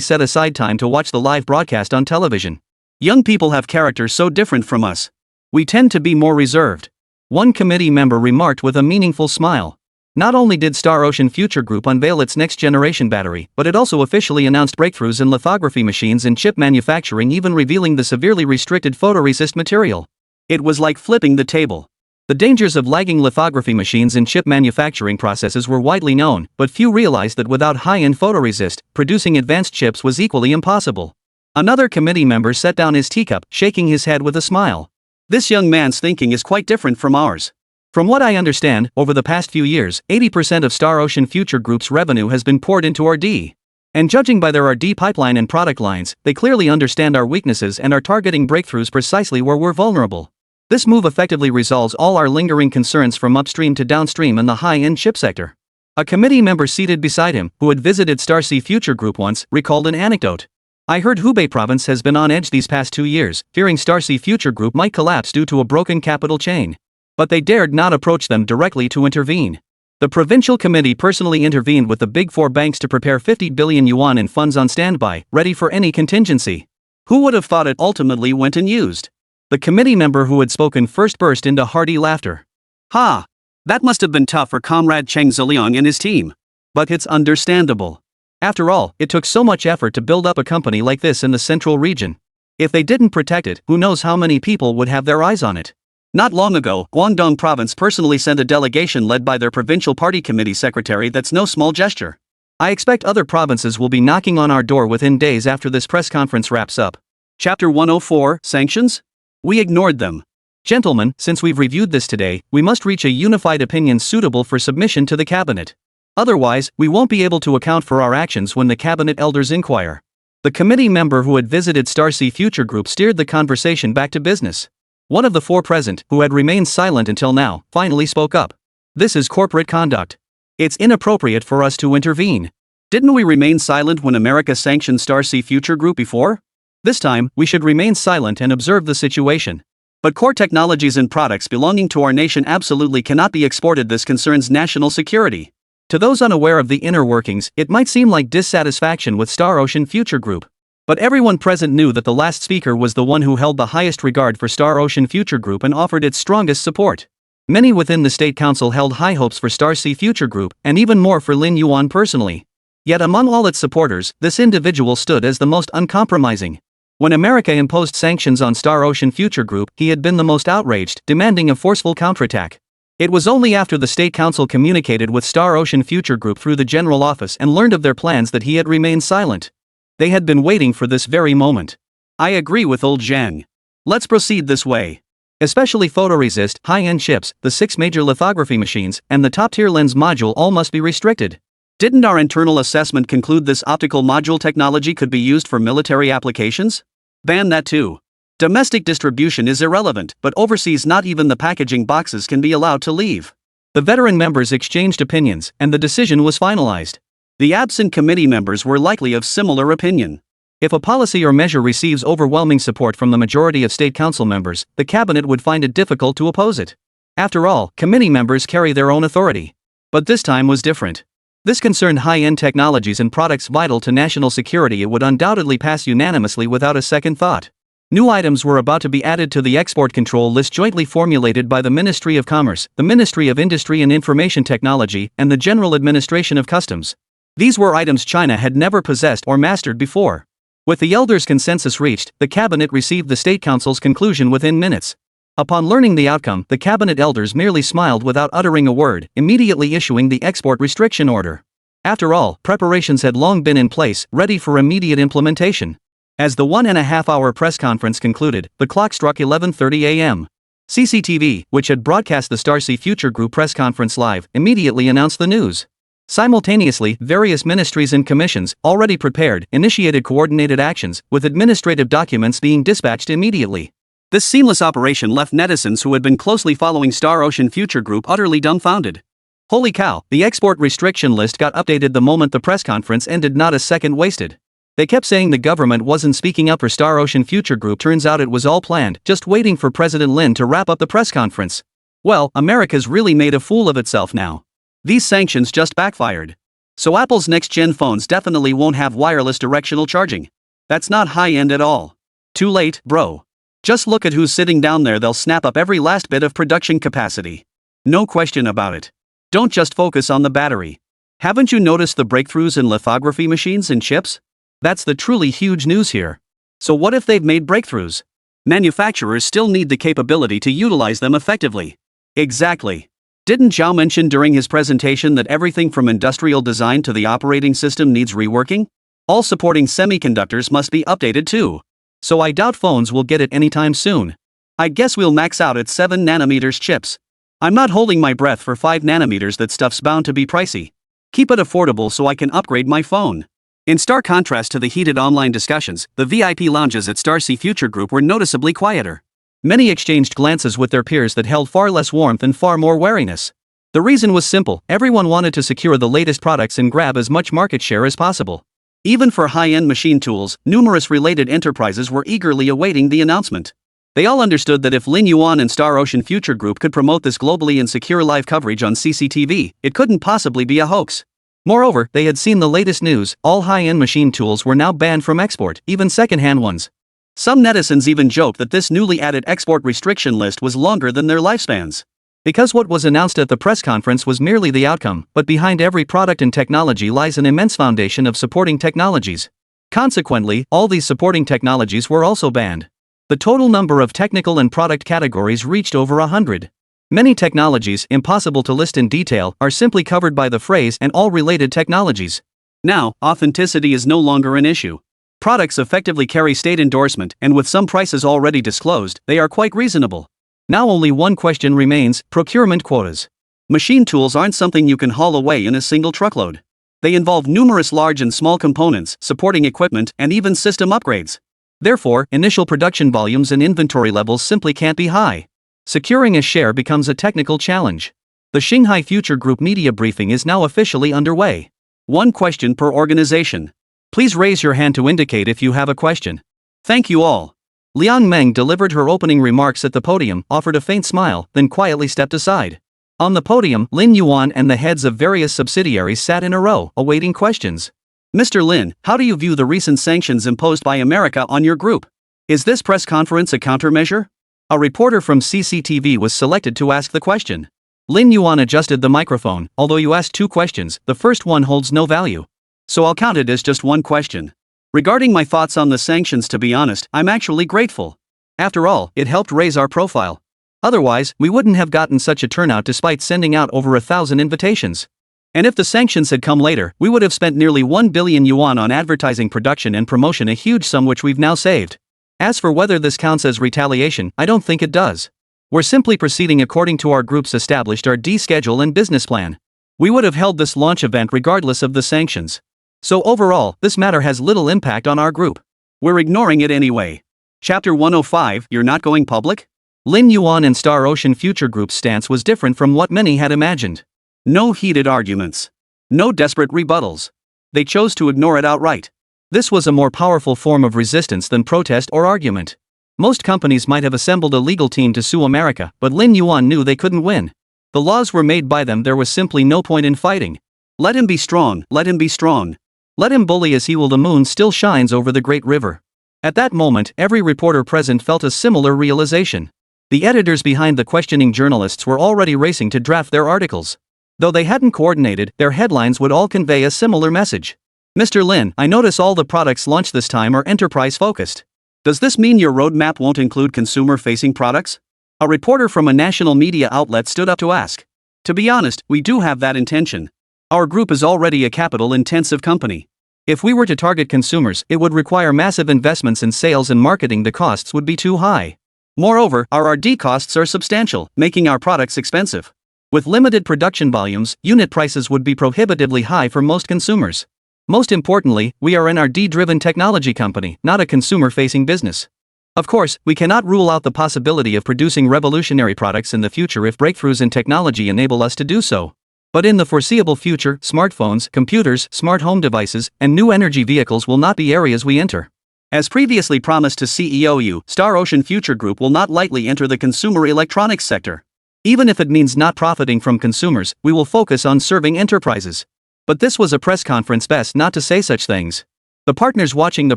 set aside time to watch the live broadcast on television. Young people have characters so different from us. We tend to be more reserved. One committee member remarked with a meaningful smile. Not only did Star Ocean Future Group unveil its next-generation battery, but it also officially announced breakthroughs in lithography machines and chip manufacturing, even revealing the severely restricted photoresist material. It was like flipping the table. The dangers of lagging lithography machines and chip manufacturing processes were widely known, but few realized that without high-end photoresist, producing advanced chips was equally impossible. Another committee member set down his teacup, shaking his head with a smile. This young man's thinking is quite different from ours. From what I understand, over the past few years, 80% of Star Ocean Future Group's revenue has been poured into R&D. And judging by their R&D pipeline and product lines, they clearly understand our weaknesses and are targeting breakthroughs precisely where we're vulnerable. This move effectively resolves all our lingering concerns from upstream to downstream in the high-end chip sector. A committee member seated beside him, who had visited Starcy Future Group once, recalled an anecdote. I heard Hubei province has been on edge these past 2 years, fearing Starcy Future Group might collapse due to a broken capital chain. But they dared not approach them directly to intervene. The provincial committee personally intervened with the big four banks to prepare 50 billion yuan in funds on standby, ready for any contingency. Who would have thought it ultimately went unused? The committee member who had spoken first burst into hearty laughter. Ha! That must have been tough for Comrade Cheng Ziliang and his team. But it's understandable. After all, it took so much effort to build up a company like this in the central region. If they didn't protect it, who knows how many people would have their eyes on it. Not long ago, Guangdong Province personally sent a delegation led by their provincial party committee secretary. That's no small gesture. I expect other provinces will be knocking on our door within days after this press conference wraps up. Chapter 104, Sanctions? We ignored them. Gentlemen, since we've reviewed this today, we must reach a unified opinion suitable for submission to the cabinet. Otherwise, we won't be able to account for our actions when the cabinet elders inquire. The committee member who had visited Starcy Future Group steered the conversation back to business. One of the four present, who had remained silent until now, finally spoke up. This is corporate conduct. It's inappropriate for us to intervene. Didn't we remain silent when America sanctioned Starcy Future Group before? This time, we should remain silent and observe the situation. But core technologies and products belonging to our nation absolutely cannot be exported. This concerns national security. To those unaware of the inner workings, it might seem like dissatisfaction with Star Ocean Future Group. But everyone present knew that the last speaker was the one who held the highest regard for Star Ocean Future Group and offered its strongest support. Many within the State Council held high hopes for Starcy Future Group, and even more for Lin Yuan personally. Yet among all its supporters, this individual stood as the most uncompromising. When America imposed sanctions on Star Ocean Future Group, he had been the most outraged, demanding a forceful counterattack. It was only after the State Council communicated with Star Ocean Future Group through the General Office and learned of their plans that he had remained silent. They had been waiting for this very moment. I agree with old Zhang. Let's proceed this way. Especially photoresist, high-end chips, the 6 major lithography machines, and the top-tier lens module all must be restricted. Didn't our internal assessment conclude this optical module technology could be used for military applications? Ban that too. Domestic distribution is irrelevant, but overseas not even the packaging boxes can be allowed to leave. The veteran members exchanged opinions, and the decision was finalized. The absent committee members were likely of similar opinion. If a policy or measure receives overwhelming support from the majority of state council members, the cabinet would find it difficult to oppose it. After all, committee members carry their own authority. But this time was different. This concerned high-end technologies and products vital to national security. It would undoubtedly pass unanimously without a second thought. New items were about to be added to the export control list jointly formulated by the Ministry of Commerce, the Ministry of Industry and Information Technology, and the General Administration of Customs. These were items China had never possessed or mastered before. With the elders' consensus reached, the cabinet received the State Council's conclusion within minutes. Upon learning the outcome, the cabinet elders merely smiled without uttering a word, immediately issuing the export restriction order. After all, preparations had long been in place, ready for immediate implementation. As the 1.5-hour press conference concluded, the clock struck 11:30 a.m. CCTV, which had broadcast the Starcy Future Group press conference live, immediately announced the news. Simultaneously, various ministries and commissions, already prepared, initiated coordinated actions, with administrative documents being dispatched immediately. This seamless operation left netizens who had been closely following Star Ocean Future Group utterly dumbfounded. Holy cow, the export restriction list got updated the moment the press conference ended, not a second wasted. They kept saying the government wasn't speaking up for Star Ocean Future Group. Turns out it was all planned, just waiting for President Lin to wrap up the press conference. Well, America's really made a fool of itself now. These sanctions just backfired. So Apple's next-gen phones definitely won't have wireless directional charging. That's not high-end at all. Too late, bro. Just look at who's sitting down there. They'll snap up every last bit of production capacity. No question about it. Don't just focus on the battery. Haven't you noticed the breakthroughs in lithography machines and chips? That's the truly huge news here. So what if they've made breakthroughs? Manufacturers still need the capability to utilize them effectively. Exactly. Didn't Zhao mention during his presentation that everything from industrial design to the operating system needs reworking? All supporting semiconductors must be updated too. So I doubt phones will get it anytime soon. I guess we'll max out at 7 nanometers chips. I'm not holding my breath for 5 nanometers. That stuff's bound to be pricey. Keep it affordable so I can upgrade my phone. In stark contrast to the heated online discussions, the VIP lounges at Starcy Future Group were noticeably quieter. Many exchanged glances with their peers that held far less warmth and far more wariness. The reason was simple: everyone wanted to secure the latest products and grab as much market share as possible. Even for high-end machine tools, numerous related enterprises were eagerly awaiting the announcement. They all understood that if Lin Yuan and Star Ocean Future Group could promote this globally and secure live coverage on CCTV, it couldn't possibly be a hoax. Moreover, they had seen the latest news: all high-end machine tools were now banned from export, even second-hand ones. Some netizens even joked that this newly added export restriction list was longer than their lifespans. Because what was announced at the press conference was merely the outcome, but behind every product and technology lies an immense foundation of supporting technologies. Consequently, all these supporting technologies were also banned. The total number of technical and product categories reached over 100. Many technologies, impossible to list in detail, are simply covered by the phrase "and all related technologies." Now, authenticity is no longer an issue. Products effectively carry state endorsement, and with some prices already disclosed, they are quite reasonable. Now only one question remains: procurement quotas. Machine tools aren't something you can haul away in a single truckload. They involve numerous large and small components, supporting equipment, and even system upgrades. Therefore, initial production volumes and inventory levels simply can't be high. Securing a share becomes a technical challenge. The Shanghai Future Group media briefing is now officially underway. One question per organization. Please raise your hand to indicate if you have a question. Thank you all. Liang Meng delivered her opening remarks at the podium, offered a faint smile, then quietly stepped aside. On the podium, Lin Yuan and the heads of various subsidiaries sat in a row, awaiting questions. Mr. Lin, how do you view the recent sanctions imposed by America on your group? Is this press conference a countermeasure? A reporter from CCTV was selected to ask the question. Lin Yuan adjusted the microphone. Although you asked 2 questions, the first one holds no value. So I'll count it as just one question. Regarding my thoughts on the sanctions, to be honest, I'm actually grateful. After all, it helped raise our profile. Otherwise, we wouldn't have gotten such a turnout despite sending out over 1,000 invitations. And if the sanctions had come later, we would have spent nearly 1 billion yuan on advertising, production and promotion, a huge sum which we've now saved. As for whether this counts as retaliation, I don't think it does. We're simply proceeding according to our group's established RD schedule and business plan. We would have held this launch event regardless of the sanctions. So overall, this matter has little impact on our group. We're ignoring it anyway. Chapter 105, You're Not Going Public? Lin Yuan and Star Ocean Future Group's stance was different from what many had imagined. No heated arguments. No desperate rebuttals. They chose to ignore it outright. This was a more powerful form of resistance than protest or argument. Most companies might have assembled a legal team to sue America, but Lin Yuan knew they couldn't win. The laws were made by them, there was simply no point in fighting. Let him be strong, let him be strong. Let him bully as he will, the moon still shines over the great river. At that moment, every reporter present felt a similar realization. The editors behind the questioning journalists were already racing to draft their articles. Though they hadn't coordinated, their headlines would all convey a similar message. Mr. Lin, I notice all the products launched this time are enterprise-focused. Does this mean your roadmap won't include consumer-facing products? A reporter from a national media outlet stood up to ask. To be honest, we do have that intention. Our group is already a capital-intensive company. If we were to target consumers, it would require massive investments in sales and marketing. The costs would be too high. Moreover, our R&D costs are substantial, making our products expensive. With limited production volumes, unit prices would be prohibitively high for most consumers. Most importantly, we are an R&D-driven technology company, not a consumer-facing business. Of course, we cannot rule out the possibility of producing revolutionary products in the future if breakthroughs in technology enable us to do so. But in the foreseeable future, smartphones, computers, smart home devices, and new energy vehicles will not be areas we enter. As previously promised to CEO Yu, Star Ocean Future Group will not lightly enter the consumer electronics sector. Even if it means not profiting from consumers, we will focus on serving enterprises. But this was a press conference, best not to say such things. The partners watching the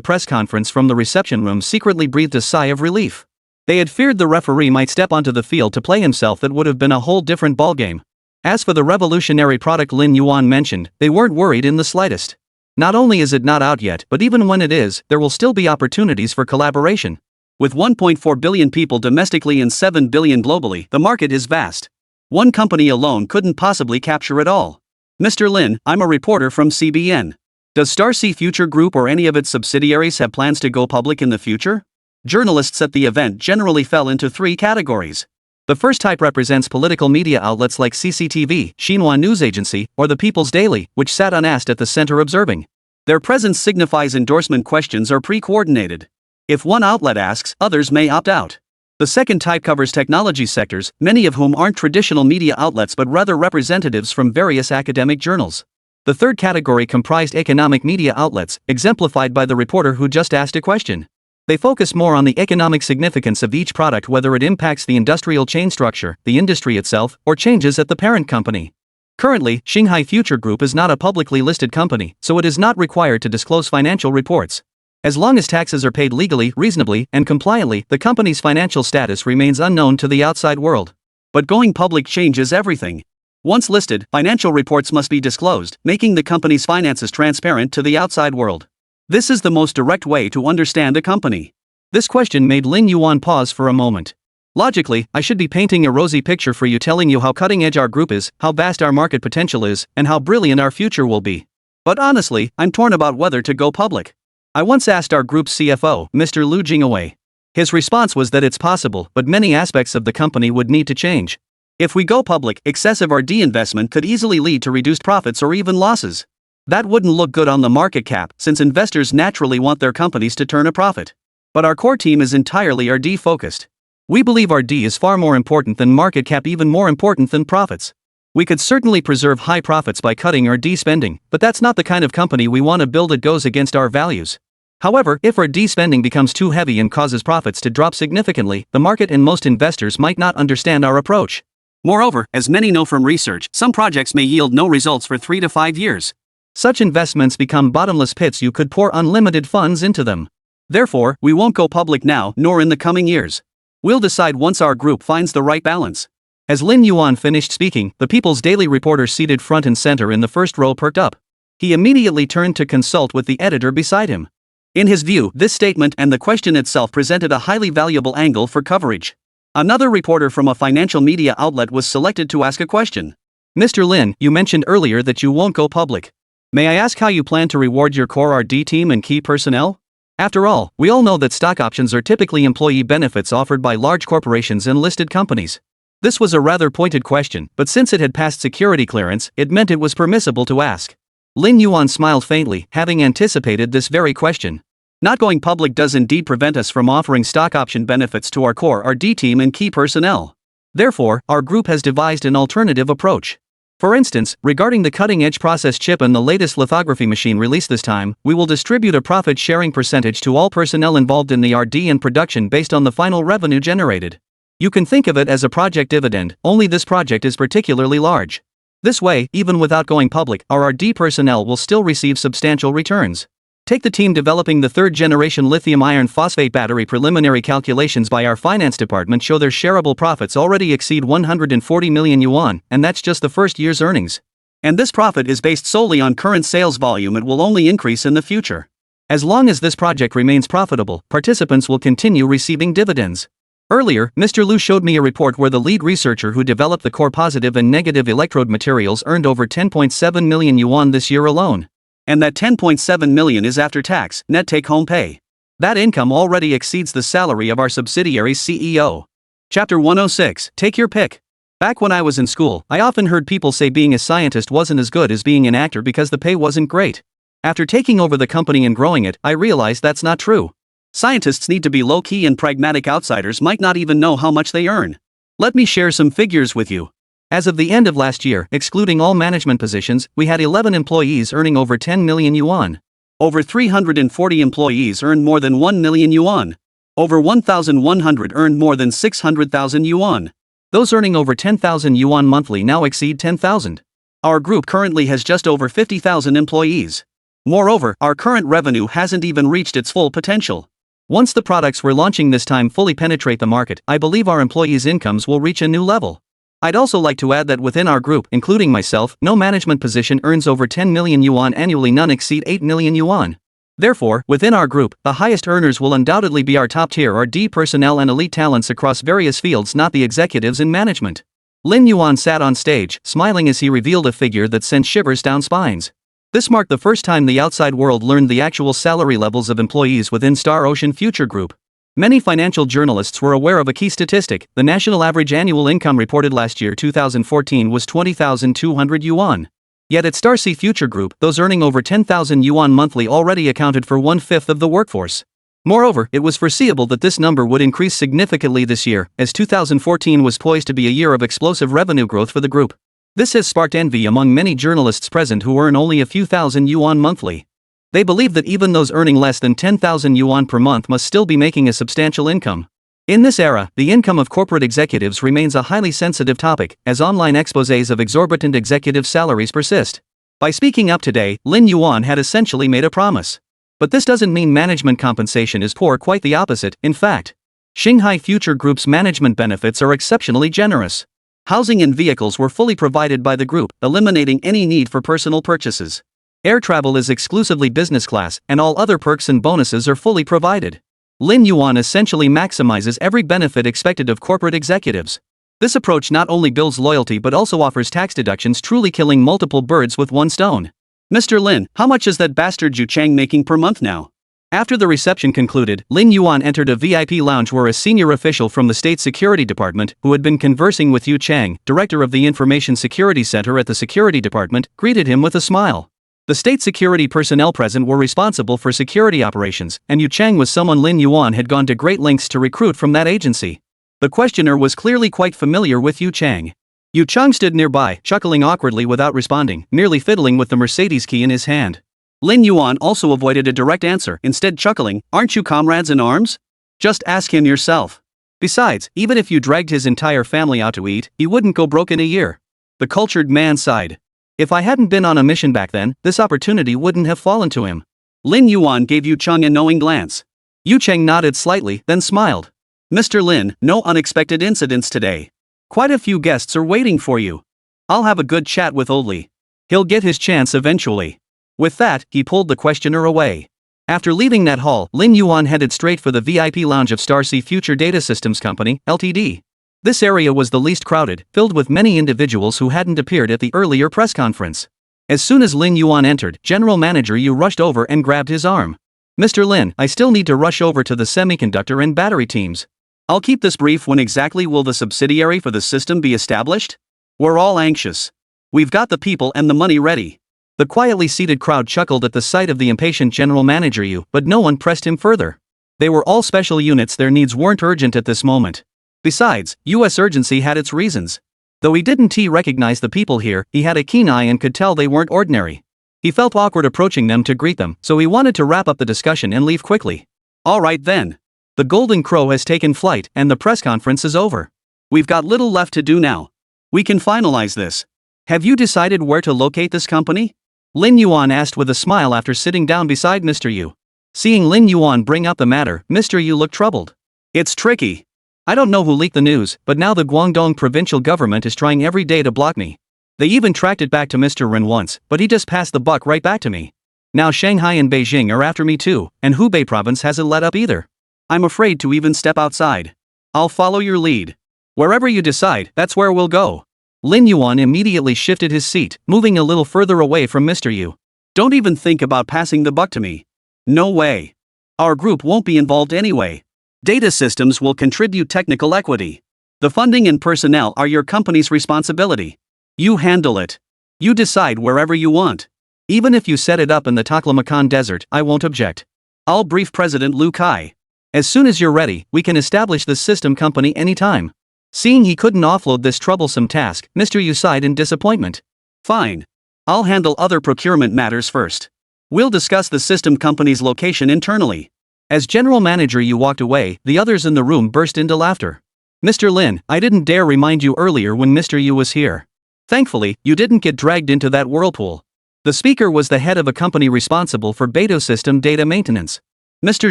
press conference from the reception room secretly breathed a sigh of relief. They had feared the referee might step onto the field to play himself. That would have been a whole different ballgame. As for the revolutionary product Lin Yuan mentioned, they weren't worried in the slightest. Not only is it not out yet, but even when it is, there will still be opportunities for collaboration. With 1.4 billion people domestically and 7 billion globally, the market is vast. One company alone couldn't possibly capture it all. Mr. Lin, I'm a reporter from CBN. Does Starcy Future Group or any of its subsidiaries have plans to go public in the future? Journalists at the event generally fell into three categories. The first type represents political media outlets like CCTV, Xinhua News Agency, or the People's Daily, which sat unasked at the center observing. Their presence signifies endorsement questions are pre-coordinated. If one outlet asks, others may opt out. The second type covers technology sectors, many of whom aren't traditional media outlets but rather representatives from various academic journals. The third category comprised economic media outlets, exemplified by the reporter who just asked a question. They focus more on the economic significance of each product, whether it impacts the industrial chain structure, the industry itself, or changes at the parent company. Currently, Shanghai Future Group is not a publicly listed company, so it is not required to disclose financial reports. As long as taxes are paid legally, reasonably, and compliantly, the company's financial status remains unknown to the outside world. But going public changes everything. Once listed, financial reports must be disclosed, making the company's finances transparent to the outside world. This is the most direct way to understand a company. This question made Lin Yuan pause for a moment. Logically, I should be painting a rosy picture for you, telling you how cutting-edge our group is, how vast our market potential is, and how brilliant our future will be. But honestly, I'm torn about whether to go public. I once asked our group's CFO, Mr. Lu Jingawei. His response was that it's possible, but many aspects of the company would need to change. If we go public, excessive R&D investment could easily lead to reduced profits or even losses. That wouldn't look good on the market cap, since investors naturally want their companies to turn a profit. But our core team is entirely R&D focused. We believe R&D is far more important than market cap, even more important than profits. We could certainly preserve high profits by cutting R&D spending, but that's not the kind of company we want to build. It goes against our values. However, if R&D spending becomes too heavy and causes profits to drop significantly, the market and most investors might not understand our approach. Moreover, as many know from research, some projects may yield no results for 3 to 5 years. Such investments become bottomless pits. You could pour unlimited funds into them. Therefore, we won't go public now, nor in the coming years. We'll decide once our group finds the right balance. As Lin Yuan finished speaking, the People's Daily reporter seated front and center in the first row perked up. He immediately turned to consult with the editor beside him. In his view, this statement and the question itself presented a highly valuable angle for coverage. Another reporter from a financial media outlet was selected to ask a question. Mr. Lin, you mentioned earlier that you won't go public. May I ask how you plan to reward your core R&D team and key personnel? After all, we all know that stock options are typically employee benefits offered by large corporations and listed companies. This was a rather pointed question, but since it had passed security clearance, it meant it was permissible to ask. Lin Yuan smiled faintly, having anticipated this very question. Not going public does indeed prevent us from offering stock option benefits to our core R&D team and key personnel. Therefore, our group has devised an alternative approach. For instance, regarding the cutting-edge process chip and the latest lithography machine released this time, we will distribute a profit-sharing percentage to all personnel involved in the R&D and production based on the final revenue generated. You can think of it as a project dividend, only this project is particularly large. This way, even without going public, our R&D personnel will still receive substantial returns. Take the team developing the third-generation lithium iron phosphate battery. Preliminary calculations by our finance department show their shareable profits already exceed 140 million yuan, and that's just the first year's earnings. And this profit is based solely on current sales volume. It will only increase in the future. As long as this project remains profitable, participants will continue receiving dividends. Earlier, Mr. Liu showed me a report where the lead researcher who developed the core positive and negative electrode materials earned over 10.7 million yuan this year alone. And that 10.7 million is after tax, net take-home pay. That income already exceeds the salary of our subsidiary's CEO. Chapter 106, Take your pick. Back when I was in school, I often heard people say being a scientist wasn't as good as being an actor because the pay wasn't great. After taking over the company and growing it, I realized that's not true. Scientists need to be low-key, and pragmatic outsiders might not even know how much they earn. Let me share some figures with you. As of the end of last year, excluding all management positions, we had 11 employees earning over 10 million yuan. Over 340 employees earned more than 1 million yuan. Over 1,100 earned more than 600,000 yuan. Those earning over 10,000 yuan monthly now exceed 10,000. Our group currently has just over 50,000 employees. Moreover, our current revenue hasn't even reached its full potential. Once the products we're launching this time fully penetrate the market, I believe our employees' incomes will reach a new level. I'd also like to add that within our group, including myself, no management position earns over 10 million yuan annually, none exceed 8 million yuan. Therefore, within our group, the highest earners will undoubtedly be our top-tier R&D personnel and elite talents across various fields, not the executives in management. Lin Yuan sat on stage, smiling as he revealed a figure that sent shivers down spines. This marked the first time the outside world learned the actual salary levels of employees within Star Ocean Future Group. Many financial journalists were aware of a key statistic: the national average annual income reported last year 2014 was 20,200 yuan. Yet at Star Sea Future Group, those earning over 10,000 yuan monthly already accounted for 1/5 of the workforce. Moreover, it was foreseeable that this number would increase significantly this year, as 2014 was poised to be a year of explosive revenue growth for the group. This has sparked envy among many journalists present who earn only a few thousand yuan monthly. They believe that even those earning less than 10,000 yuan per month must still be making a substantial income. In this era, the income of corporate executives remains a highly sensitive topic, as online exposés of exorbitant executive salaries persist. By speaking up today, Lin Yuan had essentially made a promise. But this doesn't mean management compensation is poor, quite the opposite. In fact, Shanghai Future Group's management benefits are exceptionally generous. Housing and vehicles were fully provided by the group, eliminating any need for personal purchases. Air travel is exclusively business class, and all other perks and bonuses are fully provided. Lin Yuan essentially maximizes every benefit expected of corporate executives. This approach not only builds loyalty but also offers tax deductions, truly killing multiple birds with one stone. Mr. Lin, how much is that bastard Yu Chang making per month now? After the reception concluded, Lin Yuan entered a VIP lounge where a senior official from the State Security Department, who had been conversing with Yu Chang, director of the Information Security Center at the Security Department, greeted him with a smile. The state security personnel present were responsible for security operations, and Yu Chang was someone Lin Yuan had gone to great lengths to recruit from that agency. The questioner was clearly quite familiar with Yu Chang. Yu Chang stood nearby, chuckling awkwardly without responding, merely fiddling with the Mercedes key in his hand. Lin Yuan also avoided a direct answer, instead chuckling, "Aren't you comrades in arms? Just ask him yourself. Besides, even if you dragged his entire family out to eat, he wouldn't go broke in a year." The cultured man sighed. "If I hadn't been on a mission back then, this opportunity wouldn't have fallen to him." Lin Yuan gave Yu Chang a knowing glance. Yu Chang nodded slightly, then smiled. "Mr. Lin, no unexpected incidents today. Quite a few guests are waiting for you. I'll have a good chat with Old Li. He'll get his chance eventually." With that, he pulled the questioner away. After leaving that hall, Lin Yuan headed straight for the VIP lounge of Star Sea Future Data Systems Company, Ltd. This area was the least crowded, filled with many individuals who hadn't appeared at the earlier press conference. As soon as Lin Yuan entered, General Manager Yu rushed over and grabbed his arm. "Mr. Lin, I still need to rush over to the semiconductor and battery teams. I'll keep this brief. When exactly will the subsidiary for the system be established? We're all anxious. We've got the people and the money ready." The quietly seated crowd chuckled at the sight of the impatient General Manager Yu, but no one pressed him further. They were all special units, their needs weren't urgent at this moment. Besides, US urgency had its reasons. Though he didn't recognize the people here, he had a keen eye and could tell they weren't ordinary. He felt awkward approaching them to greet them, so he wanted to wrap up the discussion and leave quickly. Alright then. The Golden Crow has taken flight and the press conference is over. We've got little left to do now. We can finalize this. Have you decided where to locate this company? Lin Yuan asked with a smile after sitting down beside Mr. Yu. Seeing Lin Yuan bring up the matter, Mr. Yu looked troubled. It's tricky. I don't know who leaked the news, but now the Guangdong provincial government is trying every day to block me. They even tracked it back to Mr. Ren once, but he just passed the buck right back to me. Now Shanghai and Beijing are after me too, and Hubei province hasn't let up either. I'm afraid to even step outside. I'll follow your lead. Wherever you decide, that's where we'll go. Lin Yuan immediately shifted his seat, moving a little further away from Mr. Yu. Don't even think about passing the buck to me. No way. Our group won't be involved anyway. Data systems will contribute technical equity. The funding and personnel are your company's responsibility. You handle it. You decide wherever you want. Even if you set it up in the Taklamakan desert, I won't object. I'll brief President Lu Kai. As soon as you're ready, we can establish the system company anytime. Seeing he couldn't offload this troublesome task, Mr. Yu sighed in disappointment. Fine. I'll handle other procurement matters first. We'll discuss the system company's location internally. As general manager Yu walked away, the others in the room burst into laughter. Mr. Lin, I didn't dare remind you earlier when Mr. Yu was here. Thankfully, you didn't get dragged into that whirlpool. The speaker was the head of a company responsible for Beidou system data maintenance. Mr.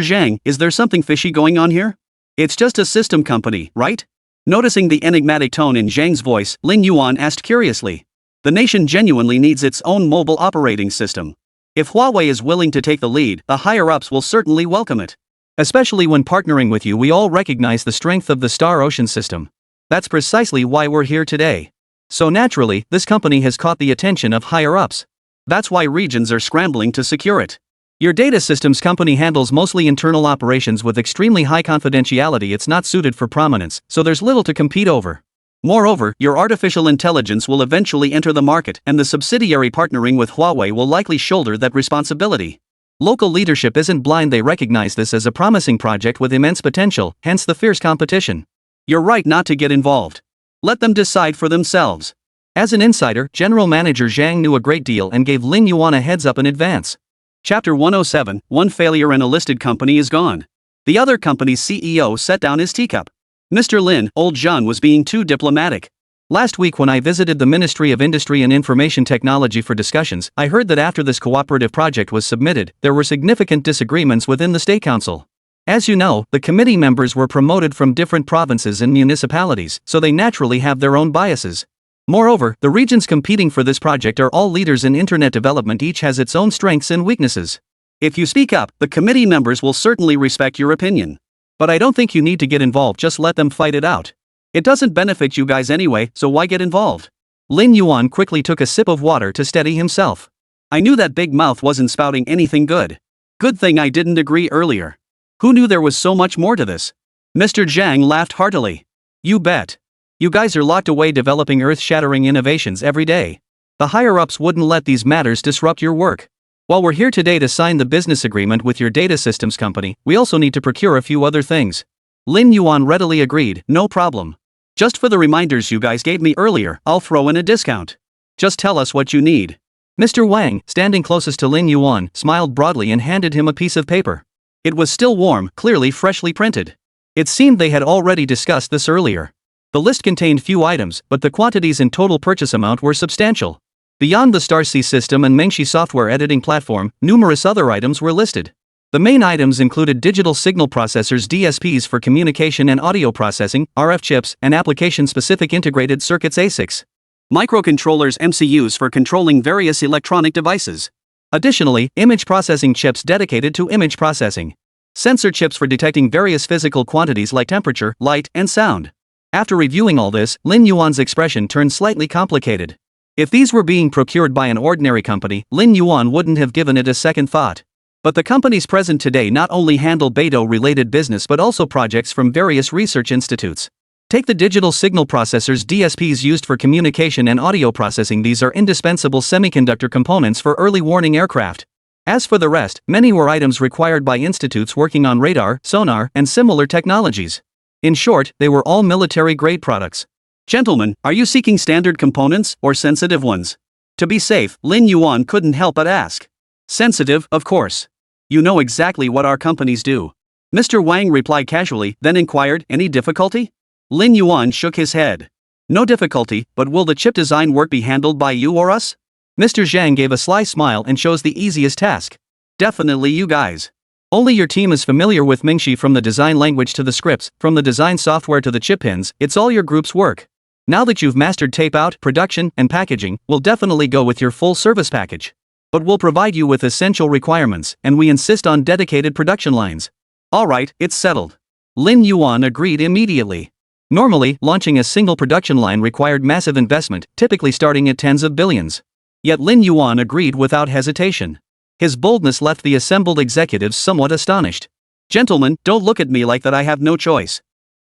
Zhang, is there something fishy going on here? It's just a system company, right? Noticing the enigmatic tone in Zhang's voice, Lin Yuan asked curiously. The nation genuinely needs its own mobile operating system. If Huawei is willing to take the lead, the higher-ups will certainly welcome it. Especially when partnering with you, we all recognize the strength of the Star Ocean system. That's precisely why we're here today. So naturally, this company has caught the attention of higher-ups. That's why regions are scrambling to secure it. Your data systems company handles mostly internal operations with extremely high confidentiality. It's not suited for prominence, so there's little to compete over. Moreover, your artificial intelligence will eventually enter the market, and the subsidiary partnering with Huawei will likely shoulder that responsibility. Local leadership isn't blind, they recognize this as a promising project with immense potential, hence the fierce competition. You're right not to get involved. Let them decide for themselves. As an insider, General Manager Zhang knew a great deal and gave Lin Yuan a heads up in advance. Chapter 107, One failure and a listed company is gone. The other company's CEO set down his teacup. Mr. Lin, old Jean was being too diplomatic. Last week when I visited the Ministry of Industry and Information Technology for discussions, I heard that after this cooperative project was submitted, there were significant disagreements within the State Council. As you know, the committee members were promoted from different provinces and municipalities, so they naturally have their own biases. Moreover, the regions competing for this project are all leaders in internet development, each has its own strengths and weaknesses. If you speak up, the committee members will certainly respect your opinion. But I don't think you need to get involved, just let them fight it out. It doesn't benefit you guys anyway, so why get involved? Lin Yuan quickly took a sip of water to steady himself. I knew that big mouth wasn't spouting anything good. Good thing I didn't agree earlier. Who knew there was so much more to this? Mr. Zhang laughed heartily. You bet. You guys are locked away developing earth-shattering innovations every day. The higher-ups wouldn't let these matters disrupt your work. While we're here today to sign the business agreement with your data systems company, we also need to procure a few other things. Lin Yuan readily agreed, no problem. Just for the reminders you guys gave me earlier, I'll throw in a discount. Just tell us what you need. Mr. Wang, standing closest to Lin Yuan, smiled broadly and handed him a piece of paper. It was still warm, clearly freshly printed. It seemed they had already discussed this earlier. The list contained few items, but the quantities and total purchase amount were substantial. Beyond the Starsea system and Mengxi software editing platform, numerous other items were listed. The main items included digital signal processors DSPs for communication and audio processing, RF chips, and application-specific integrated circuits ASICs. Microcontrollers MCUs for controlling various electronic devices. Additionally, image processing chips dedicated to image processing. Sensor chips for detecting various physical quantities like temperature, light, and sound. After reviewing all this, Lin Yuan's expression turned slightly complicated. If these were being procured by an ordinary company, Lin Yuan wouldn't have given it a second thought. But the companies present today not only handle Beidou-related business but also projects from various research institutes. Take the digital signal processors DSPs used for communication and audio processing. These are indispensable semiconductor components for early warning aircraft. As for the rest, many were items required by institutes working on radar, sonar, and similar technologies. In short, they were all military-grade products. Gentlemen, are you seeking standard components or sensitive ones? To be safe, Lin Yuan couldn't help but ask. Sensitive, of course. You know exactly what our companies do. Mr. Wang replied casually, then inquired, any difficulty? Lin Yuan shook his head. No difficulty, but will the chip design work be handled by you or us? Mr. Zhang gave a sly smile and chose the easiest task. Definitely you guys. Only your team is familiar with Mingxi, from the design language to the scripts, from the design software to the chip pins, it's all your group's work. Now that you've mastered tape out, production, and packaging, we'll definitely go with your full service package. But we'll provide you with essential requirements, and we insist on dedicated production lines. Alright, it's settled. Lin Yuan agreed immediately. Normally, launching a single production line required massive investment, typically starting at tens of billions. Yet Lin Yuan agreed without hesitation. His boldness left the assembled executives somewhat astonished. Gentlemen, don't look at me like that, I have no choice.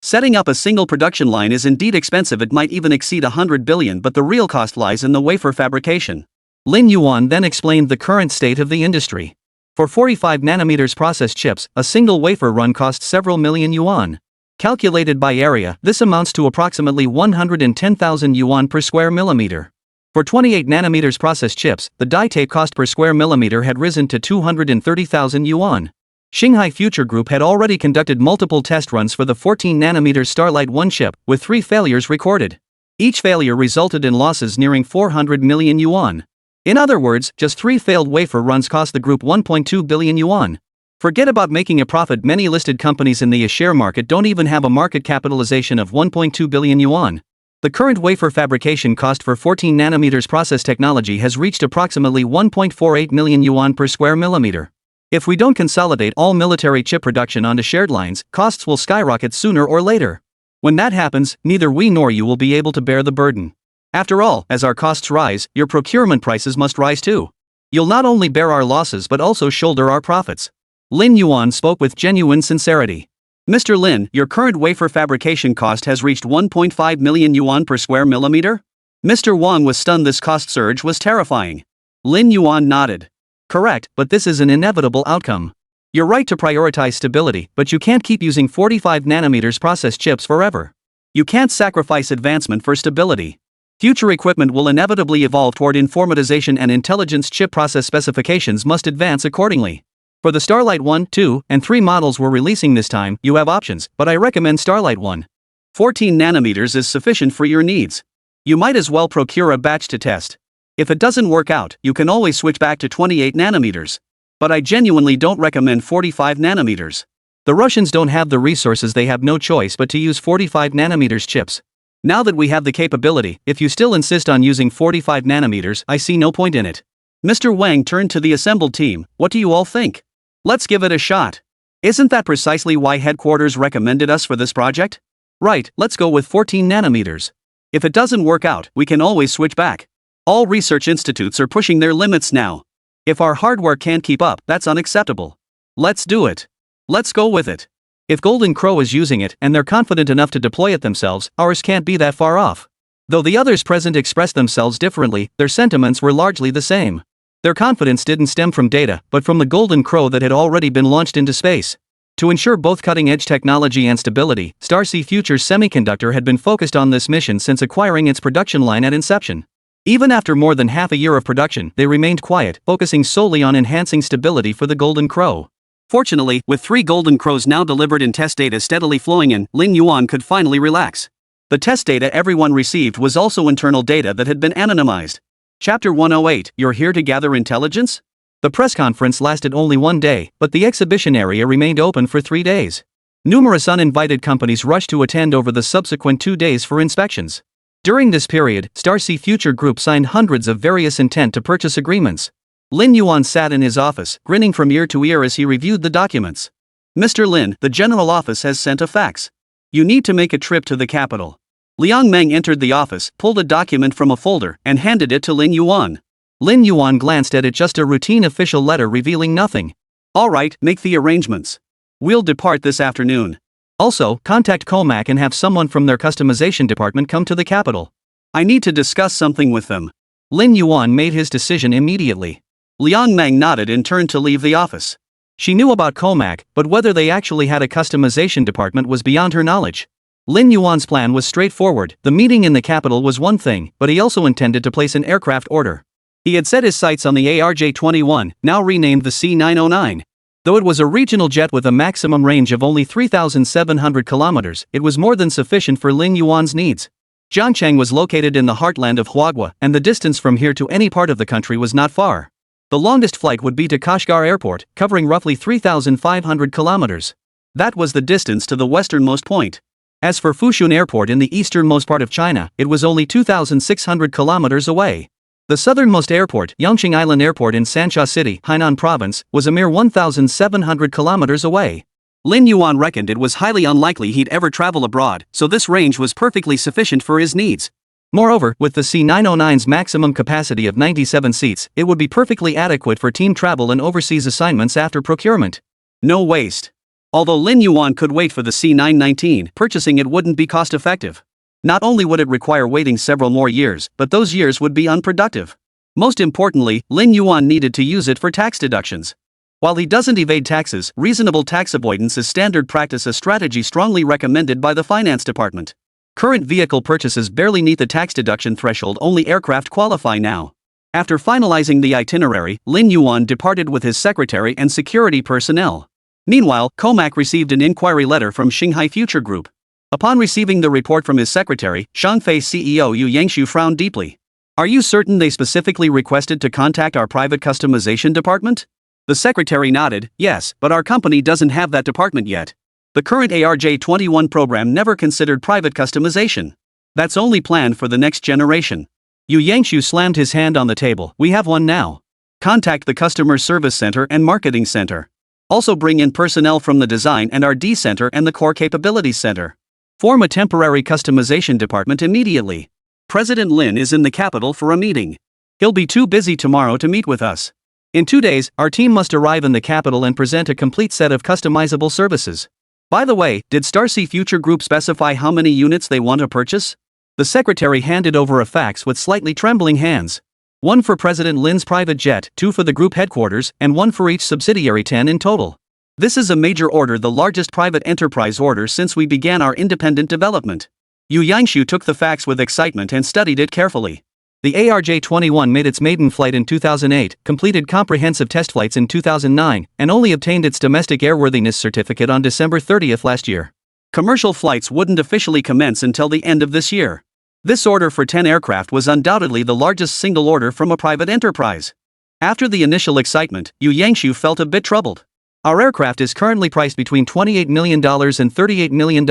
Setting up a single production line is indeed expensive, it might even exceed 100 billion, but the real cost lies in the wafer fabrication. Lin Yuan then explained the current state of the industry. For 45 nanometers processed chips, a single wafer run costs several million yuan. Calculated by area, this amounts to approximately 110,000 yuan per square millimeter. For 28 nanometers processed chips, the die tape cost per square millimeter had risen to 230,000 yuan. Shanghai Future Group had already conducted multiple test runs for the 14 nanometer Starlight 1 chip, with 3 failures recorded. Each failure resulted in losses nearing 400 million yuan. In other words, just 3 failed wafer runs cost the group 1.2 billion yuan. Forget about making a profit, many listed companies in the share market don't even have a market capitalization of 1.2 billion yuan. The current wafer fabrication cost for 14 nanometers process technology has reached approximately 1.48 million yuan per square millimeter. If we don't consolidate all military chip production onto shared lines, costs will skyrocket sooner or later. When that happens, neither we nor you will be able to bear the burden. After all, as our costs rise, your procurement prices must rise too. You'll not only bear our losses but also shoulder our profits. Lin Yuan spoke with genuine sincerity. Mr. Lin, your current wafer fabrication cost has reached 1.5 million yuan per square millimeter? Mr. Wang was stunned, this cost surge was terrifying. Lin Yuan nodded. Correct, but this is an inevitable outcome. You're right to prioritize stability, but you can't keep using 45 nanometers processed chips forever. You can't sacrifice advancement for stability. Future equipment will inevitably evolve toward informatization, and intelligence chip process specifications must advance accordingly. For the Starlight 1, 2, and 3 models we're releasing this time, you have options, but I recommend Starlight 1. 14 nanometers is sufficient for your needs. You might as well procure a batch to test. If it doesn't work out, you can always switch back to 28 nanometers. But I genuinely don't recommend 45 nanometers. The Russians don't have the resources, they have no choice but to use 45 nanometers chips. Now that we have the capability, if you still insist on using 45 nanometers, I see no point in it. Mr. Wang turned to the assembled team. What do you all think? Let's give it a shot. Isn't that precisely why headquarters recommended us for this project? Right, let's go with 14 nanometers. If it doesn't work out, we can always switch back. All research institutes are pushing their limits now. If our hardware can't keep up, that's unacceptable. Let's do it. Let's go with it. If Golden Crow is using it and they're confident enough to deploy it themselves, ours can't be that far off. Though the others present expressed themselves differently, their sentiments were largely the same. Their confidence didn't stem from data, but from the Golden Crow that had already been launched into space. To ensure both cutting-edge technology and stability, Starsea Future's Semiconductor had been focused on this mission since acquiring its production line at inception. Even after more than half a year of production, they remained quiet, focusing solely on enhancing stability for the Golden Crow. Fortunately, with 3 Golden Crows now delivered and test data steadily flowing in, Lin Yuan could finally relax. The test data everyone received was also internal data that had been anonymized. Chapter 108, You're here to gather intelligence? The press conference lasted only 1 day, but the exhibition area remained open for 3 days. Numerous uninvited companies rushed to attend over the subsequent 2 days for inspections. During this period, Starsea Future Group signed hundreds of various intent to purchase agreements. Lin Yuan sat in his office, grinning from ear to ear as he reviewed the documents. Mr. Lin, the general office has sent a fax. You need to make a trip to the capital. Liang Meng entered the office, pulled a document from a folder, and handed it to Lin Yuan. Lin Yuan glanced at it, just a routine official letter revealing nothing. All right, make the arrangements. We'll depart this afternoon. Also, contact Comac and have someone from their customization department come to the capital. I need to discuss something with them. Lin Yuan made his decision immediately. Liang Meng nodded and turned to leave the office. She knew about Comac, but whether they actually had a customization department was beyond her knowledge. Lin Yuan's plan was straightforward. The meeting in the capital was one thing, but he also intended to place an aircraft order. He had set his sights on the ARJ-21, now renamed the C-909. Though it was a regional jet with a maximum range of only 3,700 kilometers, it was more than sufficient for Lin Yuan's needs. Zhangcheng was located in the heartland of Huaghua, and the distance from here to any part of the country was not far. The longest flight would be to Kashgar Airport, covering roughly 3,500 kilometers. That was the distance to the westernmost point. As for Fushun Airport in the easternmost part of China, it was only 2,600 kilometers away. The southernmost airport, Yongqing Island Airport in Sansha City, Hainan Province, was a mere 1,700 kilometers away. Lin Yuan reckoned it was highly unlikely he'd ever travel abroad, so this range was perfectly sufficient for his needs. Moreover, with the C-909's maximum capacity of 97 seats, it would be perfectly adequate for team travel and overseas assignments after procurement. No waste. Although Lin Yuan could wait for the C-919, purchasing it wouldn't be cost-effective. Not only would it require waiting several more years, but those years would be unproductive. Most importantly, Lin Yuan needed to use it for tax deductions. While he doesn't evade taxes, reasonable tax avoidance is standard practice, a strategy strongly recommended by the finance department. Current vehicle purchases barely meet the tax deduction threshold, only aircraft qualify now. After finalizing the itinerary, Lin Yuan departed with his secretary and security personnel. Meanwhile, Comac received an inquiry letter from Shanghai Future Group. Upon receiving the report from his secretary, Shangfei CEO Yu Yangshu frowned deeply. "Are you certain they specifically requested to contact our private customization department?" The secretary nodded. "Yes, but our company doesn't have that department yet. The current ARJ-21 program never considered private customization. That's only planned for the next generation." Yu Yangshu slammed his hand on the table. "We have one now. Contact the Customer Service Center and Marketing Center. Also bring in personnel from the Design and R&D Center and the Core Capabilities Center. Form a temporary customization department immediately. President Lin is in the capital for a meeting. He'll be too busy tomorrow to meet with us. In 2 days, our team must arrive in the capital and present a complete set of customizable services. By the way, did Starcy Future Group specify how many units they want to purchase?" The secretary handed over a fax with slightly trembling hands. "1 for President Lin's private jet, 2 for the group headquarters, and 1 for each subsidiary, 10 in total. This is a major order, the largest private enterprise order since we began our independent development." Yu Yangshu took the fax with excitement and studied it carefully. The ARJ-21 made its maiden flight in 2008, completed comprehensive test flights in 2009, and only obtained its domestic airworthiness certificate on December 30th last year. Commercial flights wouldn't officially commence until the end of this year. This order for 10 aircraft was undoubtedly the largest single order from a private enterprise. After the initial excitement, Yu Yangshu felt a bit troubled. "Our aircraft is currently priced between $28 million and $38 million,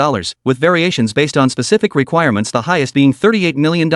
with variations based on specific requirements, the highest being $38 million.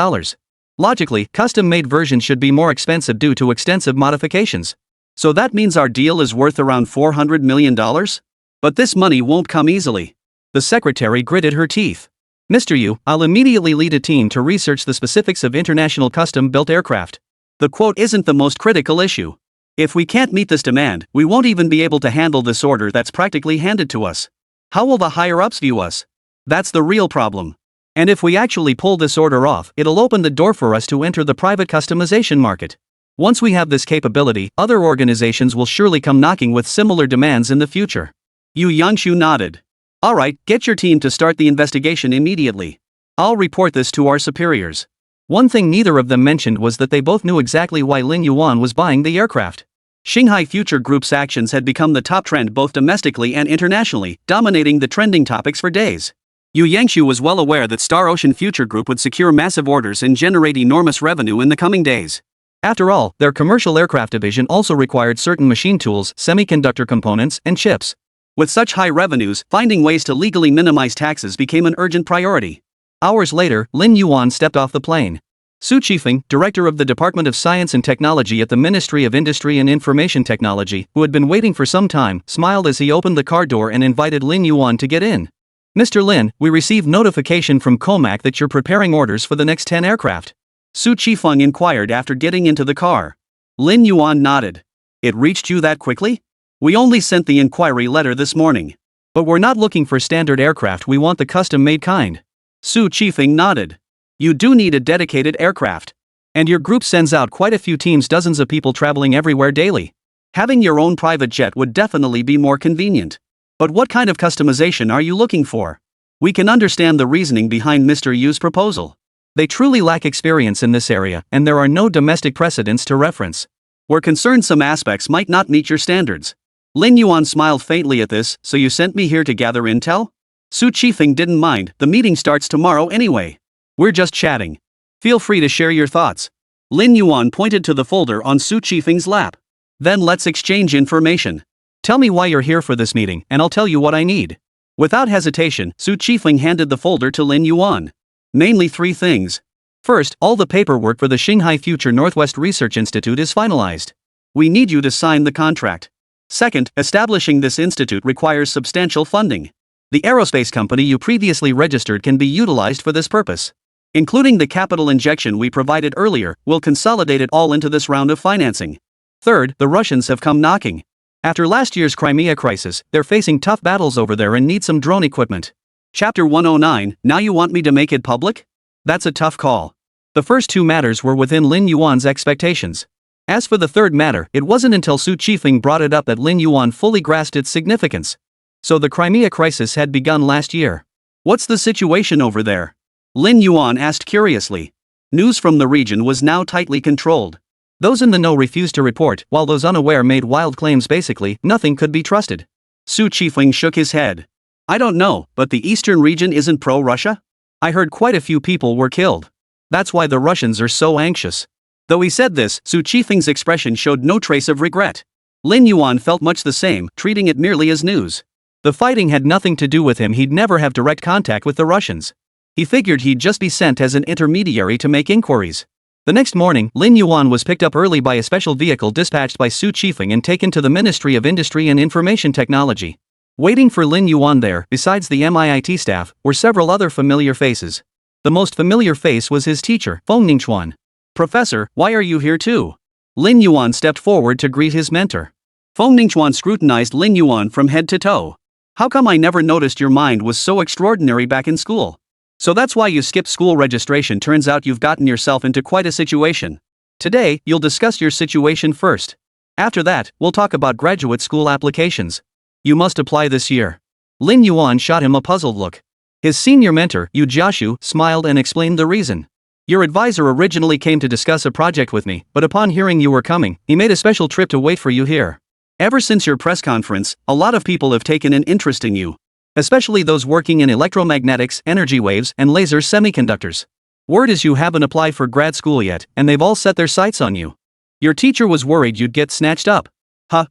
Logically, custom-made versions should be more expensive due to extensive modifications. So that means our deal is worth around $400 million? But this money won't come easily." The secretary gritted her teeth. "Mr. Yu, I'll immediately lead a team to research the specifics of international custom-built aircraft. The quote isn't the most critical issue. If we can't meet this demand, we won't even be able to handle this order that's practically handed to us. How will the higher-ups view us? That's the real problem. And if we actually pull this order off, it'll open the door for us to enter the private customization market. Once we have this capability, other organizations will surely come knocking with similar demands in the future." Yu Yangshu nodded. "Alright, get your team to start the investigation immediately. I'll report this to our superiors." One thing neither of them mentioned was that they both knew exactly why Lin Yuan was buying the aircraft. Shanghai Future Group's actions had become the top trend both domestically and internationally, dominating the trending topics for days. Yu Yangshu was well aware that Star Ocean Future Group would secure massive orders and generate enormous revenue in the coming days. After all, their commercial aircraft division also required certain machine tools, semiconductor components, and chips. With such high revenues, finding ways to legally minimize taxes became an urgent priority. Hours later, Lin Yuan stepped off the plane. Su Qifeng, director of the Department of Science and Technology at the Ministry of Industry and Information Technology, who had been waiting for some time, smiled as he opened the car door and invited Lin Yuan to get in. "Mr. Lin, we received notification from Comac that you're preparing orders for the next 10 aircraft." Su Qifeng inquired after getting into the car. Lin Yuan nodded. "It reached you that quickly? We only sent the inquiry letter this morning. But we're not looking for standard aircraft, we want the custom-made kind." Su Qifeng nodded. "You do need a dedicated aircraft. And your group sends out quite a few teams, dozens of people traveling everywhere daily. Having your own private jet would definitely be more convenient. But what kind of customization are you looking for?" We can understand the reasoning behind Mr. Yu's proposal. They truly lack experience in this area, and there are no domestic precedents to reference. We're concerned some aspects might not meet your standards. Lin Yuan smiled faintly at this. So you sent me here to gather intel? Su Qifeng didn't mind. The meeting starts tomorrow anyway. We're just chatting. Feel free to share your thoughts. Lin Yuan pointed to the folder on Su Qifeng's lap. Then let's exchange information. Tell me why you're here for this meeting, and I'll tell you what I need. Without hesitation, Su Qifeng handed the folder to Lin Yuan. Mainly 3 things. First, all the paperwork for the Shanghai Future Northwest Research Institute is finalized. We need you to sign the contract. Second, establishing this institute requires substantial funding. The aerospace company you previously registered can be utilized for this purpose. Including the capital injection we provided earlier, we'll consolidate it all into this round of financing. Third, the Russians have come knocking. After last year's Crimea crisis, they're facing tough battles over there and need some drone equipment. Chapter 109, now you want me to make it public? That's a tough call. The first 2 matters were within Lin Yuan's expectations. As for the third matter, it wasn't until Su Qifeng brought it up that Lin Yuan fully grasped its significance. So the Crimea crisis had begun last year. What's the situation over there? Lin Yuan asked curiously. News from the region was now tightly controlled. Those in the know refused to report, while those unaware made wild claims. Basically, nothing could be trusted. Su Qifeng shook his head. I don't know, but the eastern region isn't pro-Russia? I heard quite a few people were killed. That's why the Russians are so anxious. Though he said this, Su Qifeng's expression showed no trace of regret. Lin Yuan felt much the same, treating it merely as news. The fighting had nothing to do with him. He'd never have direct contact with the Russians. He figured he'd just be sent as an intermediary to make inquiries. The next morning, Lin Yuan was picked up early by a special vehicle dispatched by Su Qifeng and taken to the Ministry of Industry and Information Technology. Waiting for Lin Yuan there, besides the MIIT staff, were several other familiar faces. The most familiar face was his teacher, Feng Ningchuan. Professor, why are you here too? Lin Yuan stepped forward to greet his mentor. Feng Ningchuan scrutinized Lin Yuan from head to toe. How come I never noticed your mind was so extraordinary back in school? So that's why you skipped school registration. Turns out you've gotten yourself into quite a situation. Today, you'll discuss your situation first. After that, we'll talk about graduate school applications. You must apply this year. Lin Yuan shot him a puzzled look. His senior mentor, Yu Jiashu, smiled and explained the reason. Your advisor originally came to discuss a project with me, but upon hearing you were coming, he made a special trip to wait for you here. Ever since your press conference, a lot of people have taken an interest in you. Especially those working in electromagnetics, energy waves, and laser semiconductors. Word is you haven't applied for grad school yet, and they've all set their sights on you. Your teacher was worried you'd get snatched up.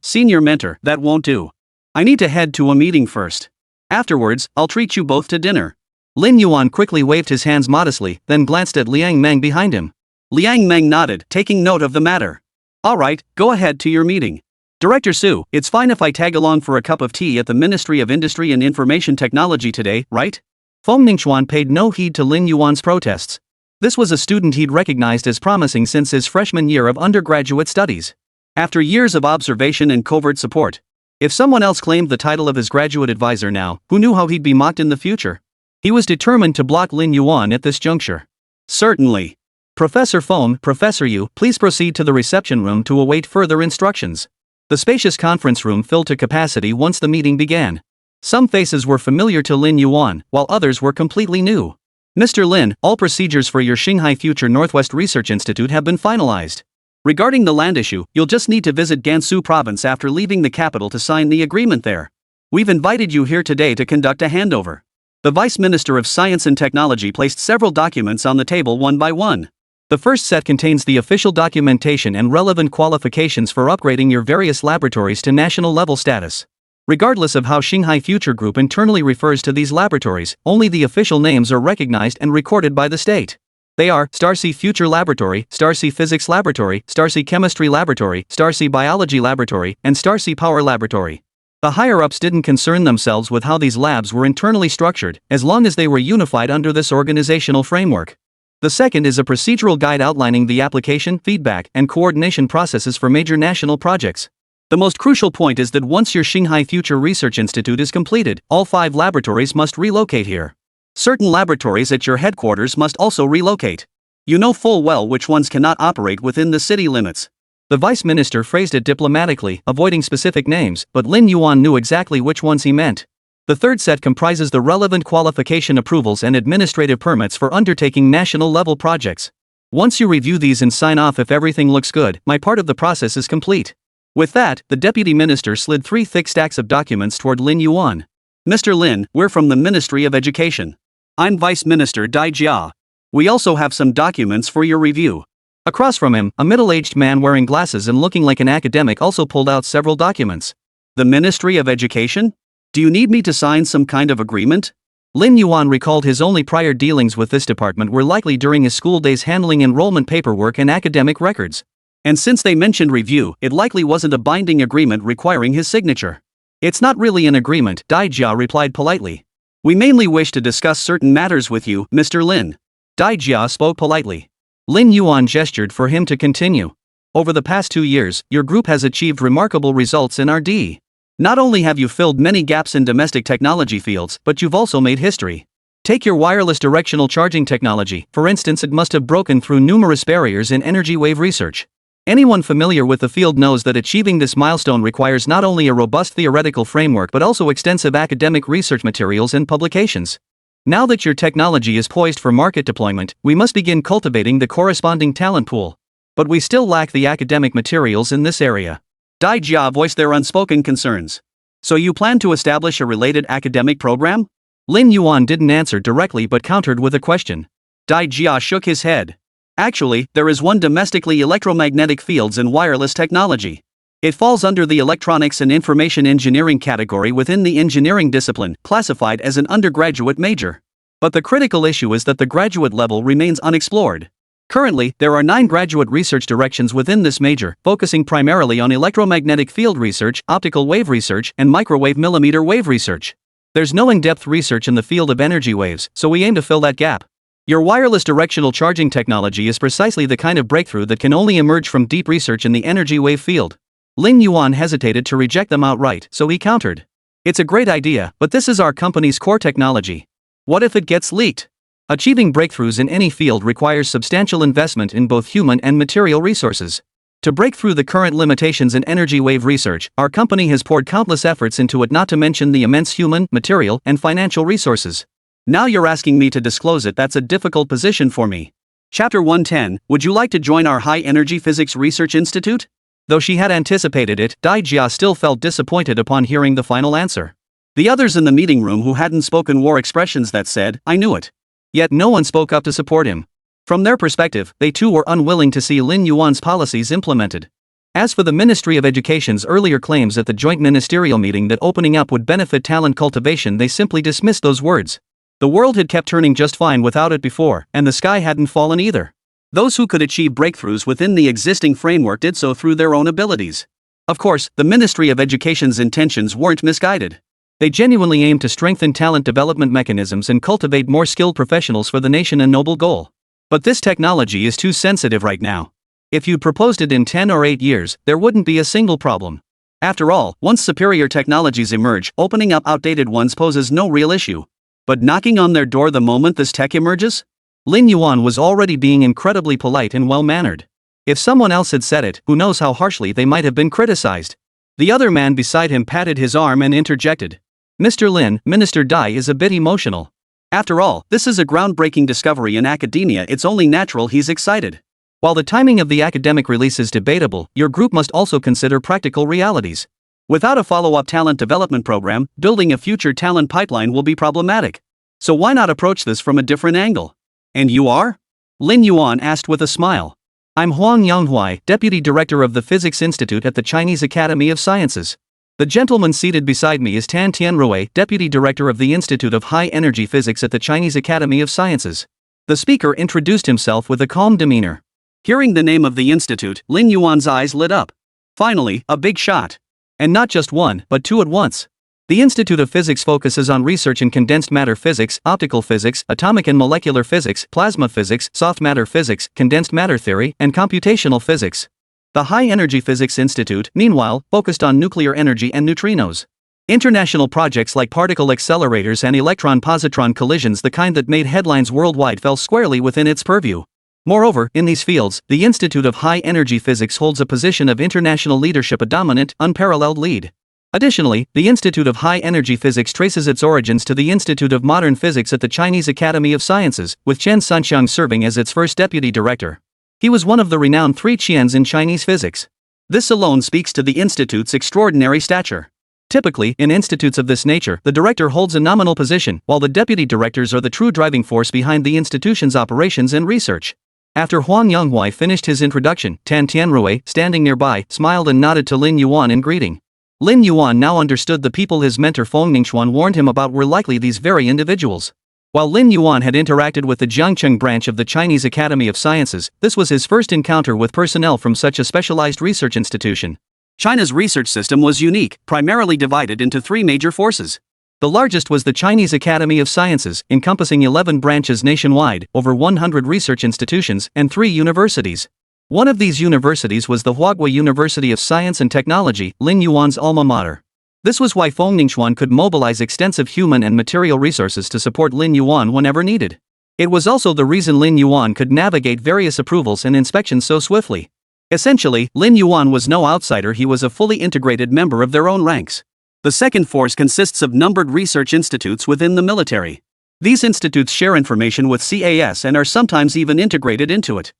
Senior mentor, that won't do. I need to head to a meeting first. Afterwards, I'll treat you both to dinner. Lin Yuan quickly waved his hands modestly, then glanced at Liang Meng behind him. Liang Meng nodded, taking note of the matter. All right, go ahead to your meeting. Director Su, it's fine if I tag along for a cup of tea at the Ministry of Industry and Information Technology today, right? Feng Ningchuan paid no heed to Lin Yuan's protests. This was a student he'd recognized as promising since his freshman year of undergraduate studies. After years of observation and covert support, if someone else claimed the title of his graduate advisor now, who knew how he'd be mocked in the future? He was determined to block Lin Yuan at this juncture. Certainly. Professor Feng, Professor Yu, please proceed to the reception room to await further instructions. The spacious conference room filled to capacity once the meeting began. Some faces were familiar to Lin Yuan, while others were completely new. Mr. Lin, all procedures for your Shanghai Future Northwest Research Institute have been finalized. Regarding the land issue, you'll just need to visit Gansu province after leaving the capital to sign the agreement there. We've invited you here today to conduct a handover. The Vice Minister of Science and Technology placed several documents on the table one by one. The first set contains the official documentation and relevant qualifications for upgrading your various laboratories to national-level status. Regardless of how Shanghai Future Group internally refers to these laboratories, only the official names are recognized and recorded by the state. They are Starsea Future Laboratory, Starsea Physics Laboratory, Starsea Chemistry Laboratory, Starsea Biology Laboratory, and Starsea Power Laboratory. The higher-ups didn't concern themselves with how these labs were internally structured, as long as they were unified under this organizational framework. The second is a procedural guide outlining the application, feedback, and coordination processes for major national projects. The most crucial point is that once your Shanghai Future Research Institute is completed, all 5 laboratories must relocate here. Certain laboratories at your headquarters must also relocate. You know full well which ones cannot operate within the city limits. The Vice Minister phrased it diplomatically, avoiding specific names, but Lin Yuan knew exactly which ones he meant. The third set comprises the relevant qualification approvals and administrative permits for undertaking national-level projects. Once you review these and sign off if everything looks good, my part of the process is complete. With that, the deputy minister slid 3 thick stacks of documents toward Lin Yuan. Mr. Lin, we're from the Ministry of Education. I'm Vice Minister Dai Jia. We also have some documents for your review. Across from him, a middle-aged man wearing glasses and looking like an academic also pulled out several documents. The Ministry of Education? Do you need me to sign some kind of agreement? Lin Yuan recalled his only prior dealings with this department were likely during his school days handling enrollment paperwork and academic records. And since they mentioned review, it likely wasn't a binding agreement requiring his signature. It's not really an agreement, Dai Jia replied politely. We mainly wish to discuss certain matters with you, Mr. Lin. Dai Jia spoke politely. Lin Yuan gestured for him to continue. Over the past 2 years, your group has achieved remarkable results in R&D. Not only have you filled many gaps in domestic technology fields, but you've also made history. Take your wireless directional charging technology, for instance. It must have broken through numerous barriers in energy wave research. Anyone familiar with the field knows that achieving this milestone requires not only a robust theoretical framework but also extensive academic research materials and publications. Now that your technology is poised for market deployment, we must begin cultivating the corresponding talent pool. But we still lack the academic materials in this area. Dai Jia voiced their unspoken concerns. So you plan to establish a related academic program? Lin Yuan didn't answer directly but countered with a question. Dai Jia shook his head. Actually, there is one domestically electromagnetic fields and wireless technology. It falls under the electronics and information engineering category within the engineering discipline, classified as an undergraduate major. But the critical issue is that the graduate level remains unexplored. Currently, there are 9 graduate research directions within this major, focusing primarily on electromagnetic field research, optical wave research, and microwave millimeter wave research. There's no in-depth research in the field of energy waves, so we aim to fill that gap. Your wireless directional charging technology is precisely the kind of breakthrough that can only emerge from deep research in the energy wave field. Lin Yuan hesitated to reject them outright, so he countered. It's a great idea, but this is our company's core technology. What if it gets leaked? Achieving breakthroughs in any field requires substantial investment in both human and material resources. To break through the current limitations in energy wave research, our company has poured countless efforts into it, not to mention the immense human, material, and financial resources. Now you're asking me to disclose it. That's a difficult position for me. Chapter 110, would you like to join our High Energy Physics Research Institute? Though she had anticipated it, Dai Jia still felt disappointed upon hearing the final answer. The others in the meeting room who hadn't spoken wore expressions that said, I knew it. Yet no one spoke up to support him. From their perspective, they too were unwilling to see Lin Yuan's policies implemented. As for the Ministry of Education's earlier claims at the joint ministerial meeting that opening up would benefit talent cultivation, they simply dismissed those words. The world had kept turning just fine without it before, and the sky hadn't fallen either. Those who could achieve breakthroughs within the existing framework did so through their own abilities. Of course, the Ministry of Education's intentions weren't misguided. They genuinely aimed to strengthen talent development mechanisms and cultivate more skilled professionals for the nation, a noble goal. But this technology is too sensitive right now. If you'd proposed it in 10 or 8 years, there wouldn't be a single problem. After all, once superior technologies emerge, opening up outdated ones poses no real issue. But knocking on their door the moment this tech emerges? Lin Yuan was already being incredibly polite and well-mannered. If someone else had said it, who knows how harshly they might have been criticized. The other man beside him patted his arm and interjected. Mr. Lin, Minister Dai is a bit emotional. After all, this is a groundbreaking discovery in academia. It's only natural he's excited. While the timing of the academic release is debatable, your group must also consider practical realities. Without a follow-up talent development program, building a future talent pipeline will be problematic. So why not approach this from a different angle? And you are? Lin Yuan asked with a smile. I'm Huang Yanghui, Deputy Director of the Physics Institute at the Chinese Academy of Sciences. The gentleman seated beside me is Tan Tianrui, Deputy Director of the Institute of High Energy Physics at the Chinese Academy of Sciences. The speaker introduced himself with a calm demeanor. Hearing the name of the institute, Lin Yuan's eyes lit up. Finally, a big shot. And not just one, but 2 at once. The Institute of Physics focuses on research in condensed matter physics, optical physics, atomic and molecular physics, plasma physics, soft matter physics, condensed matter theory, and computational physics. The High Energy Physics Institute, meanwhile, focused on nuclear energy and neutrinos. International projects like particle accelerators and electron-positron collisions, the kind that made headlines worldwide, fell squarely within its purview. Moreover, in these fields, the Institute of High Energy Physics holds a position of international leadership, a dominant, unparalleled lead. Additionally, the Institute of High Energy Physics traces its origins to the Institute of Modern Physics at the Chinese Academy of Sciences, with Chen Sunxiang serving as its first deputy director. He was one of the renowned three Qians in Chinese physics. This alone speaks to the institute's extraordinary stature. Typically, in institutes of this nature, the director holds a nominal position, while the deputy directors are the true driving force behind the institution's operations and research. After Huang Yonghui finished his introduction, Tan Tianrui, standing nearby, smiled and nodded to Lin Yuan in greeting. Lin Yuan now understood the people his mentor Feng Ningxuan warned him about were likely these very individuals. While Lin Yuan had interacted with the Jiangcheng branch of the Chinese Academy of Sciences, this was his first encounter with personnel from such a specialized research institution. China's research system was unique, primarily divided into three major forces. The largest was the Chinese Academy of Sciences, encompassing 11 branches nationwide, over 100 research institutions, and 3 universities. One of these universities was the Huaguo University of Science and Technology, Lin Yuan's alma mater. This was why Feng Ningxuan could mobilize extensive human and material resources to support Lin Yuan whenever needed. It was also the reason Lin Yuan could navigate various approvals and inspections so swiftly. Essentially, Lin Yuan was no outsider, he was a fully integrated member of their own ranks. The second force consists of numbered research institutes within the military. These institutes share information with CAS and are sometimes even integrated into it.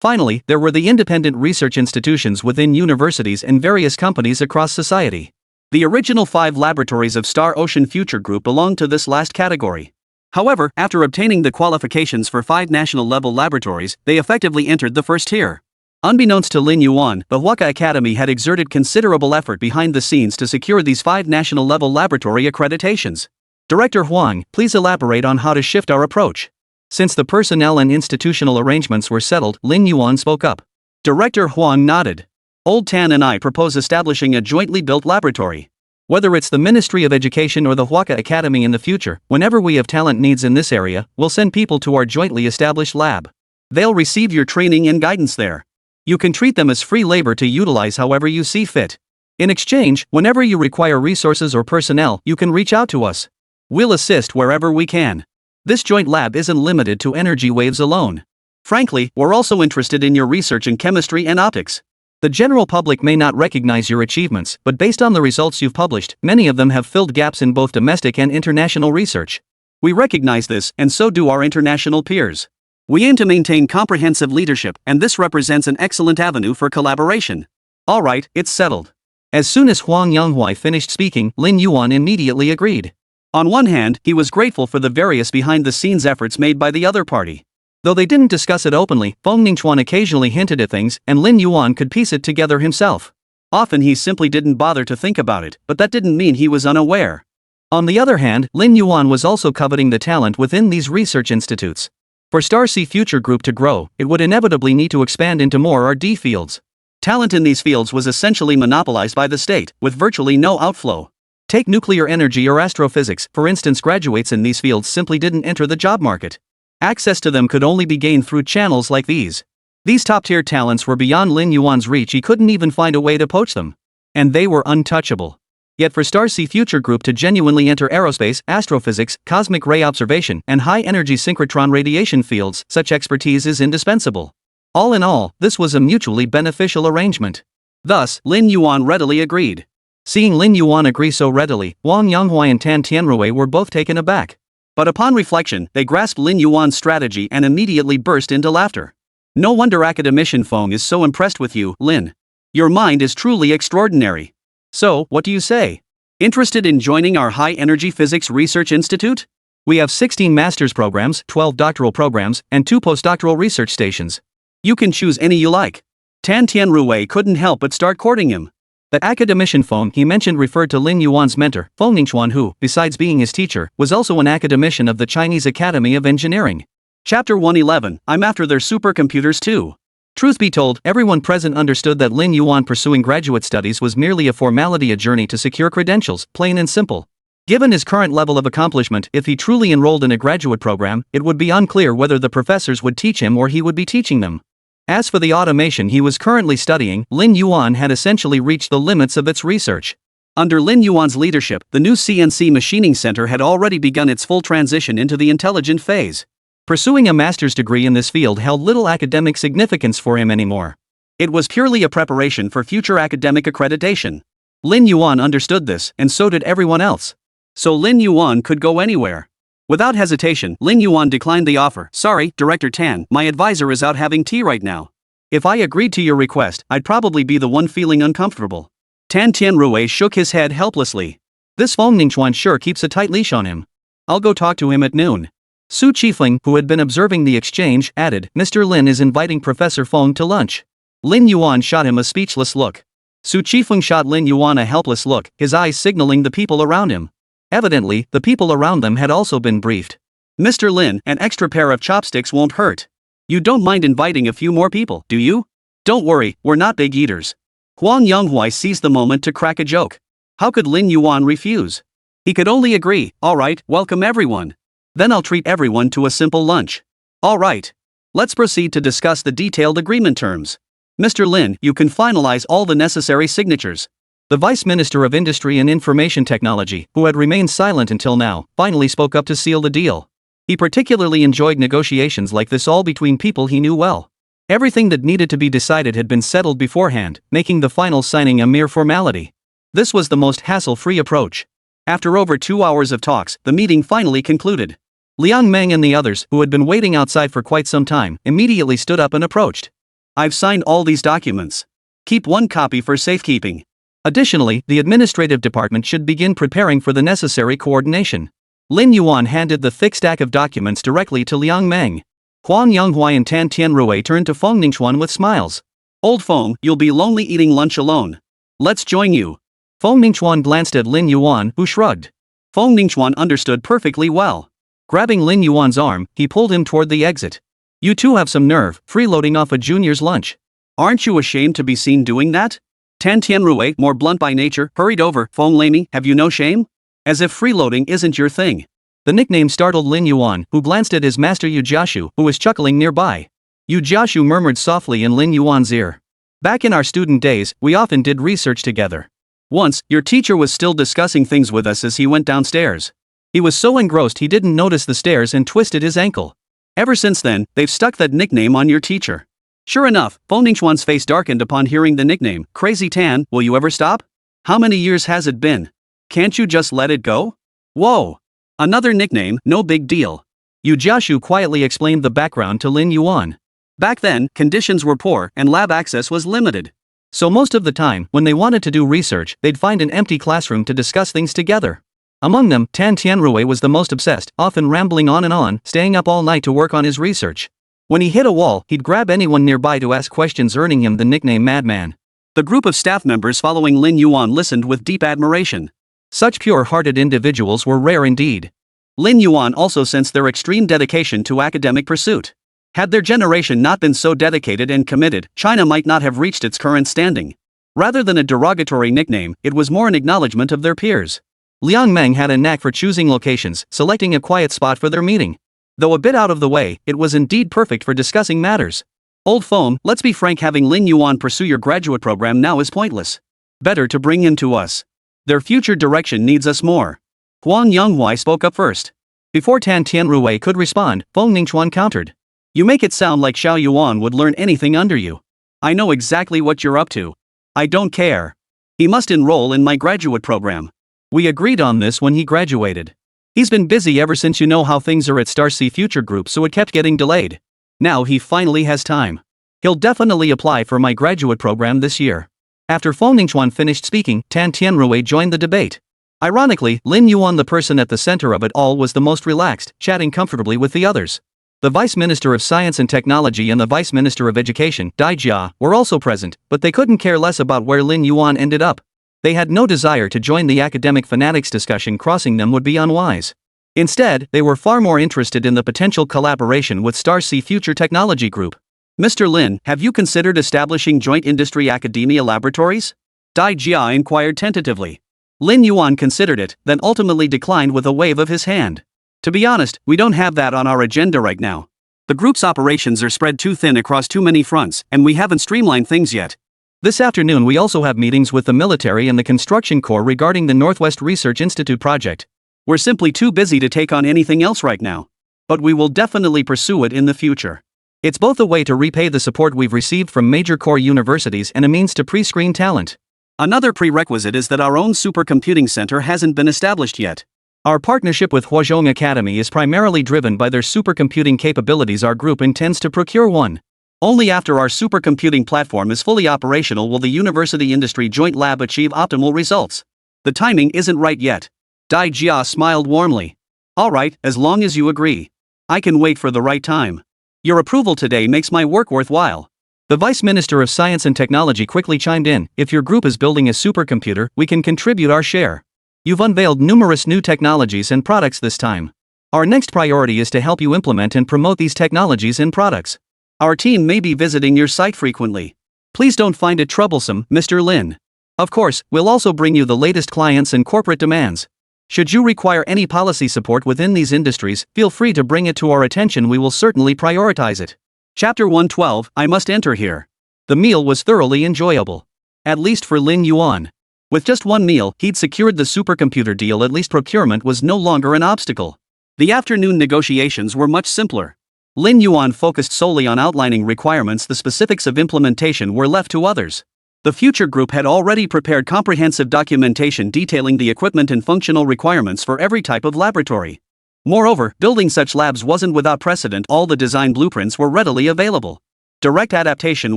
Finally, there were the independent research institutions within universities and various companies across society. The original 5 laboratories of Star Ocean Future Group belonged to this last category. However, after obtaining the qualifications for 5 national-level laboratories, they effectively entered the first tier. Unbeknownst to Lin Yuan, the Huaca Academy had exerted considerable effort behind the scenes to secure these 5 national-level laboratory accreditations. Director Huang, please elaborate on how to shift our approach. Since the personnel and institutional arrangements were settled, Lin Yuan spoke up. Director Huang nodded. Old Tan and I propose establishing a jointly built laboratory. Whether it's the Ministry of Education or the Huaca Academy in the future, whenever we have talent needs in this area, we'll send people to our jointly established lab. They'll receive your training and guidance there. You can treat them as free labor to utilize however you see fit. In exchange, whenever you require resources or personnel, you can reach out to us. We'll assist wherever we can. This joint lab isn't limited to energy waves alone. Frankly, we're also interested in your research in chemistry and optics. The general public may not recognize your achievements, but based on the results you've published, many of them have filled gaps in both domestic and international research. We recognize this, and so do our international peers. We aim to maintain comprehensive leadership, and this represents an excellent avenue for collaboration. Alright, it's settled. As soon as Huang Yonghui finished speaking, Lin Yuan immediately agreed. On one hand, he was grateful for the various behind-the-scenes efforts made by the other party. Though they didn't discuss it openly, Feng Ningxuan occasionally hinted at things, and Lin Yuan could piece it together himself. Often he simply didn't bother to think about it, but that didn't mean he was unaware. On the other hand, Lin Yuan was also coveting the talent within these research institutes. For Star Sea Future Group to grow, it would inevitably need to expand into more R&D fields. Talent in these fields was essentially monopolized by the state, with virtually no outflow. Take nuclear energy or astrophysics, for instance. Graduates in these fields simply didn't enter the job market. Access to them could only be gained through channels like these. These top-tier talents were beyond Lin Yuan's reach, he couldn't even find a way to poach them. And they were untouchable. Yet for Star Sea Future Group to genuinely enter aerospace, astrophysics, cosmic ray observation, and high-energy synchrotron radiation fields, such expertise is indispensable. All in all, this was a mutually beneficial arrangement. Thus, Lin Yuan readily agreed. Seeing Lin Yuan agree so readily, Huang Yonghui and Tan Tianrui were both taken aback. But upon reflection, they grasped Lin Yuan's strategy and immediately burst into laughter. No wonder academician Feng is so impressed with you, Lin. Your mind is truly extraordinary. So, what do you say? Interested in joining our High-Energy Physics Research Institute? We have 16 master's programs, 12 doctoral programs, and 2 postdoctoral research stations. You can choose any you like. Tan Tianrui couldn't help but start courting him. The academician Feng he mentioned referred to Lin Yuan's mentor, Feng Ningxuan, who, besides being his teacher, was also an academician of the Chinese Academy of Engineering. Chapter 111, I'm after their supercomputers too. Truth be told, everyone present understood that Lin Yuan pursuing graduate studies was merely a formality, a journey to secure credentials, plain and simple. Given his current level of accomplishment, if he truly enrolled in a graduate program, it would be unclear whether the professors would teach him or he would be teaching them. As for the automation he was currently studying, Lin Yuan had essentially reached the limits of its research. Under Lin Yuan's leadership, the new CNC machining center had already begun its full transition into the intelligent phase. Pursuing a master's degree in this field held little academic significance for him anymore. It was purely a preparation for future academic accreditation. Lin Yuan understood this, and so did everyone else. So Lin Yuan could go anywhere. Without hesitation, Lin Yuan declined the offer. Sorry, Director Tan, my advisor is out having tea right now. If I agreed to your request, I'd probably be the one feeling uncomfortable. Tan Tianrui shook his head helplessly. This Feng Ningchuan sure keeps a tight leash on him. I'll go talk to him at noon. Su Qifeng, who had been observing the exchange, added, Mr. Lin is inviting Professor Feng to lunch. Lin Yuan shot him a speechless look. Su Qifeng shot Lin Yuan a helpless look, his eyes signaling the people around him. Evidently, the people around them had also been briefed. Mr. Lin, an extra pair of chopsticks won't hurt. You don't mind inviting a few more people, do you? Don't worry, we're not big eaters. Huang Yonghui seized the moment to crack a joke. How could Lin Yuan refuse? He could only agree, alright, welcome everyone. Then I'll treat everyone to a simple lunch. Alright. Let's proceed to discuss the detailed agreement terms. Mr. Lin, you can finalize all the necessary signatures. The Vice Minister of Industry and Information Technology, who had remained silent until now, finally spoke up to seal the deal. He particularly enjoyed negotiations like this all between people he knew well. Everything that needed to be decided had been settled beforehand, making the final signing a mere formality. This was the most hassle-free approach. After over 2 hours of talks, the meeting finally concluded. Liang Meng and the others, who had been waiting outside for quite some time, immediately stood up and approached. I've signed all these documents. Keep one copy for safekeeping. Additionally, the administrative department should begin preparing for the necessary coordination. Lin Yuan handed the thick stack of documents directly to Liang Meng. Huang Yonghui and Tan Tianrui turned to Feng Ningchuan with smiles. Old Feng, you'll be lonely eating lunch alone. Let's join you. Feng Ningchuan glanced at Lin Yuan, who shrugged. Feng Ningchuan understood perfectly well. Grabbing Lin Yuan's arm, he pulled him toward the exit. You two have some nerve, freeloading off a junior's lunch. Aren't you ashamed to be seen doing that? Tan Tianrui, more blunt by nature, hurried over. Feng Lamy, have you no shame? As if freeloading isn't your thing. The nickname startled Lin Yuan, who glanced at his master Yu Jiashu, who was chuckling nearby. Yu Jiashu murmured softly in Lin Yuan's ear. Back in our student days, we often did research together. Once, your teacher was still discussing things with us as he went downstairs. He was so engrossed he didn't notice the stairs and twisted his ankle. Ever since then, they've stuck that nickname on your teacher. Sure enough, Feng Ningchuan's face darkened upon hearing the nickname. Crazy Tan, will you ever stop? How many years has it been? Can't you just let it go? Whoa! Another nickname, no big deal. Yu Jiashu quietly explained the background to Lin Yuan. Back then, conditions were poor and lab access was limited. So most of the time, when they wanted to do research, they'd find an empty classroom to discuss things together. Among them, Tan Tianrui was the most obsessed, often rambling on, staying up all night to work on his research. When he hit a wall, he'd grab anyone nearby to ask questions, earning him the nickname Madman. The group of staff members following Lin Yuan listened with deep admiration. Such pure-hearted individuals were rare indeed. Lin Yuan also sensed their extreme dedication to academic pursuit. Had their generation not been so dedicated and committed, China might not have reached its current standing. Rather than a derogatory nickname, it was more an acknowledgement of their peers. Liang Meng had a knack for choosing locations, selecting a quiet spot for their meeting. Though a bit out of the way, it was indeed perfect for discussing matters. Old Feng, let's be frank, having Lin Yuan pursue your graduate program now is pointless. Better to bring him to us. Their future direction needs us more. Huang Yonghui spoke up first. Before Tan Tianrui could respond, Feng Ningchuan countered. You make it sound like Xiao Yuan would learn anything under you. I know exactly what you're up to. I don't care. He must enroll in my graduate program. We agreed on this when he graduated. He's been busy ever since, you know how things are at Star Sea Future Group, so it kept getting delayed. Now he finally has time. He'll definitely apply for my graduate program this year. After Feng Ningchuan finished speaking, Tan Tianrui joined the debate. Ironically, Lin Yuan, the person at the center of it all, was the most relaxed, chatting comfortably with the others. The Vice Minister of Science and Technology and the Vice Minister of Education, Dai Jia, were also present, but they couldn't care less about where Lin Yuan ended up. They had no desire to join the academic fanatics discussion. Crossing them would be unwise. Instead, they were far more interested in the potential collaboration with Star Sea Future Technology Group. Mr. Lin, have you considered establishing joint industry academia laboratories? Dai Jia inquired tentatively. Lin Yuan considered it, then ultimately declined with a wave of his hand. To be honest, we don't have that on our agenda right now. The group's operations are spread too thin across too many fronts, and we haven't streamlined things yet. This afternoon we also have meetings with the military and the construction corps regarding the Northwest Research Institute project. We're simply too busy to take on anything else right now. But we will definitely pursue it in the future. It's both a way to repay the support we've received from major core universities and a means to pre-screen talent. Another prerequisite is that our own supercomputing center hasn't been established yet. Our partnership with Huazhong Academy is primarily driven by their supercomputing capabilities. Our group intends to procure one. Only after our supercomputing platform is fully operational will the university industry joint lab achieve optimal results. The timing isn't right yet. Dai Jia smiled warmly. Alright, as long as you agree. I can wait for the right time. Your approval today makes my work worthwhile. The Vice Minister of Science and Technology quickly chimed in. If your group is building a supercomputer, we can contribute our share. You've unveiled numerous new technologies and products this time. Our next priority is to help you implement and promote these technologies and products. Our team may be visiting your site frequently. Please don't find it troublesome, Mr. Lin. Of course, we'll also bring you the latest clients and corporate demands. Should you require any policy support within these industries, feel free to bring it to our attention. We will certainly prioritize it. Chapter 112, I must enter here. The meal was thoroughly enjoyable. At least for Lin Yuan. With just one meal, he'd secured the supercomputer deal. At least procurement was no longer an obstacle. The afternoon negotiations were much simpler. Lin Yuan focused solely on outlining requirements. The specifics of implementation were left to others. The future group had already prepared comprehensive documentation detailing the equipment and functional requirements for every type of laboratory. Moreover, building such labs wasn't without precedent. All the design blueprints were readily available. Direct adaptation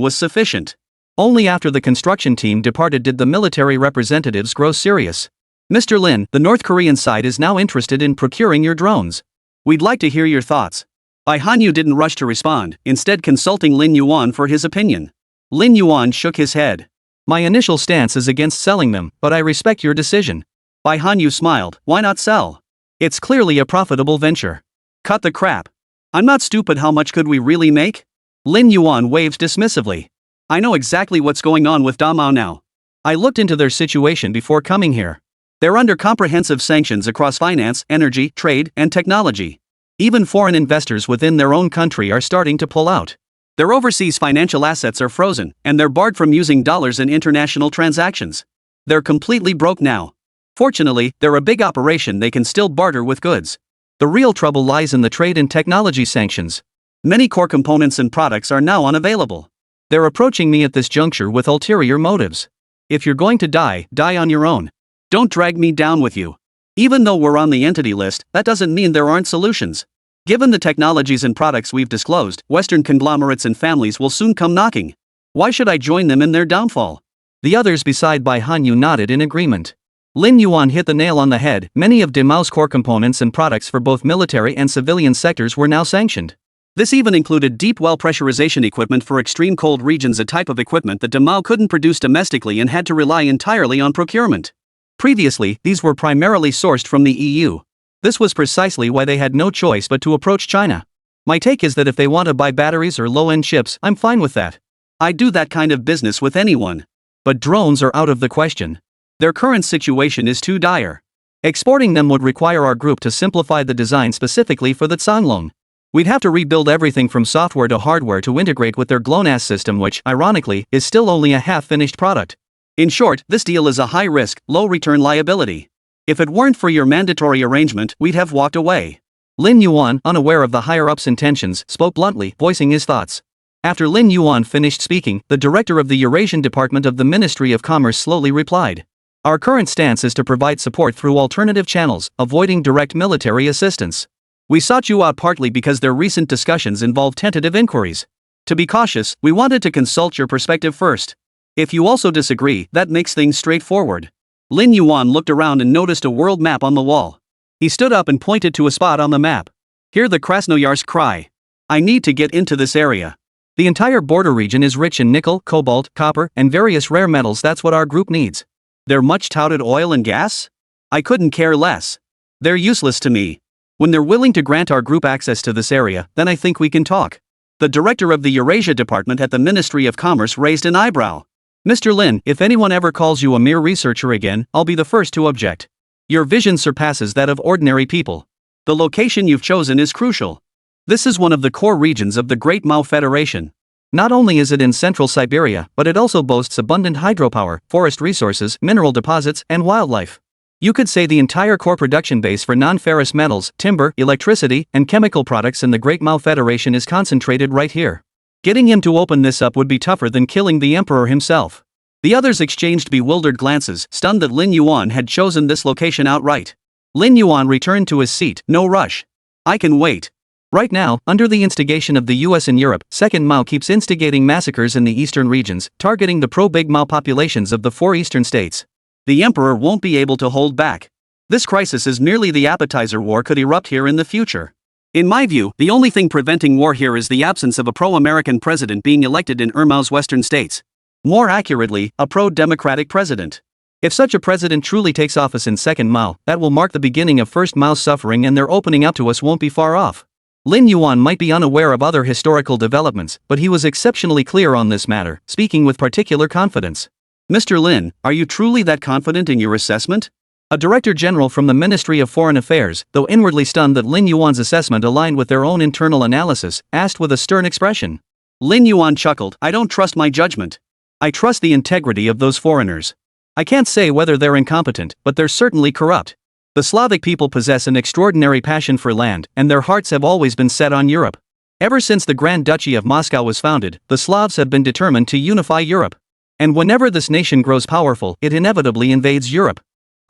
was sufficient. Only after the construction team departed did the military representatives grow serious. Mr. Lin, the North Korean side is now interested in procuring your drones. We'd like to hear your thoughts. Bai Hanyu didn't rush to respond, instead consulting Lin Yuan for his opinion. Lin Yuan shook his head. My initial stance is against selling them, but I respect your decision. Bai Hanyu smiled. Why not sell? It's clearly a profitable venture. Cut the crap. I'm not stupid. How much could we really make? Lin Yuan waved dismissively. I know exactly what's going on with Damao now. I looked into their situation before coming here. They're under comprehensive sanctions across finance, energy, trade, and technology. Even foreign investors within their own country are starting to pull out. Their overseas financial assets are frozen, and they're barred from using dollars in international transactions. They're completely broke now. Fortunately, they're a big operation. They can still barter with goods. The real trouble lies in the trade and technology sanctions. Many core components and products are now unavailable. They're approaching me at this juncture with ulterior motives. If you're going to die, die on your own. Don't drag me down with you. Even though we're on the entity list, that doesn't mean there aren't solutions. Given the technologies and products we've disclosed, Western conglomerates and families will soon come knocking. Why should I join them in their downfall? The others beside Bai Hanyu nodded in agreement. Lin Yuan hit the nail on the head. Many of Demao's core components and products for both military and civilian sectors were now sanctioned. This even included deep well pressurization equipment for extreme cold regions, a type of equipment that Demao couldn't produce domestically and had to rely entirely on procurement. Previously, these were primarily sourced from the EU. This was precisely why they had no choice but to approach China. My take is that if they want to buy batteries or low-end chips, I'm fine with that. I'd do that kind of business with anyone. But drones are out of the question. Their current situation is too dire. Exporting them would require our group to simplify the design specifically for the Zhanglong. We'd have to rebuild everything from software to hardware to integrate with their GLONASS system, which, ironically, is still only a half-finished product. In short, this deal is a high-risk, low-return liability. If it weren't for your mandatory arrangement, we'd have walked away. Lin Yuan, unaware of the higher-ups' intentions, spoke bluntly, voicing his thoughts. After Lin Yuan finished speaking, the director of the Eurasian Department of the Ministry of Commerce slowly replied. Our current stance is to provide support through alternative channels, avoiding direct military assistance. We sought you out partly because their recent discussions involved tentative inquiries. To be cautious, we wanted to consult your perspective first. If you also disagree, that makes things straightforward. Lin Yuan looked around and noticed a world map on the wall. He stood up and pointed to a spot on the map. Hear the Krasnoyarsk cry. I need to get into this area. The entire border region is rich in nickel, cobalt, copper, and various rare metals. That's what our group needs. Their much touted oil and gas? I couldn't care less. They're useless to me. When they're willing to grant our group access to this area, then I think we can talk. The director of the Eurasia Department at the Ministry of Commerce raised an eyebrow. Mr. Lin, if anyone ever calls you a mere researcher again, I'll be the first to object. Your vision surpasses that of ordinary people. The location you've chosen is crucial. This is one of the core regions of the Great Mao Federation. Not only is it in central Siberia, but it also boasts abundant hydropower, forest resources, mineral deposits, and wildlife. You could say the entire core production base for non-ferrous metals, timber, electricity, and chemical products in the Great Mao Federation is concentrated right here. Getting him to open this up would be tougher than killing the emperor himself. The others exchanged bewildered glances, stunned that Lin Yuan had chosen this location outright. Lin Yuan returned to his seat. No rush. I can wait. Right now, under the instigation of the US and Europe, Second Mao keeps instigating massacres in the eastern regions, targeting the pro-Big Mao populations of the 4 eastern states. The emperor won't be able to hold back. This crisis is merely the appetizer. War could erupt here in the future. In my view, the only thing preventing war here is the absence of a pro-American president being elected in Mao's western states. More accurately, a pro-democratic president. If such a president truly takes office in Second Mao, that will mark the beginning of First Mao's suffering, and their opening up to us won't be far off. Lin Yuan might be unaware of other historical developments, but he was exceptionally clear on this matter, speaking with particular confidence. Mr. Lin, are you truly that confident in your assessment? A director general from the Ministry of Foreign Affairs, though inwardly stunned that Lin Yuan's assessment aligned with their own internal analysis, asked with a stern expression. Lin Yuan chuckled. I don't trust my judgment. I trust the integrity of those foreigners. I can't say whether they're incompetent, but they're certainly corrupt. The Slavic people possess an extraordinary passion for land, and their hearts have always been set on Europe. Ever since the Grand Duchy of Moscow was founded, the Slavs have been determined to unify Europe. And whenever this nation grows powerful, it inevitably invades Europe.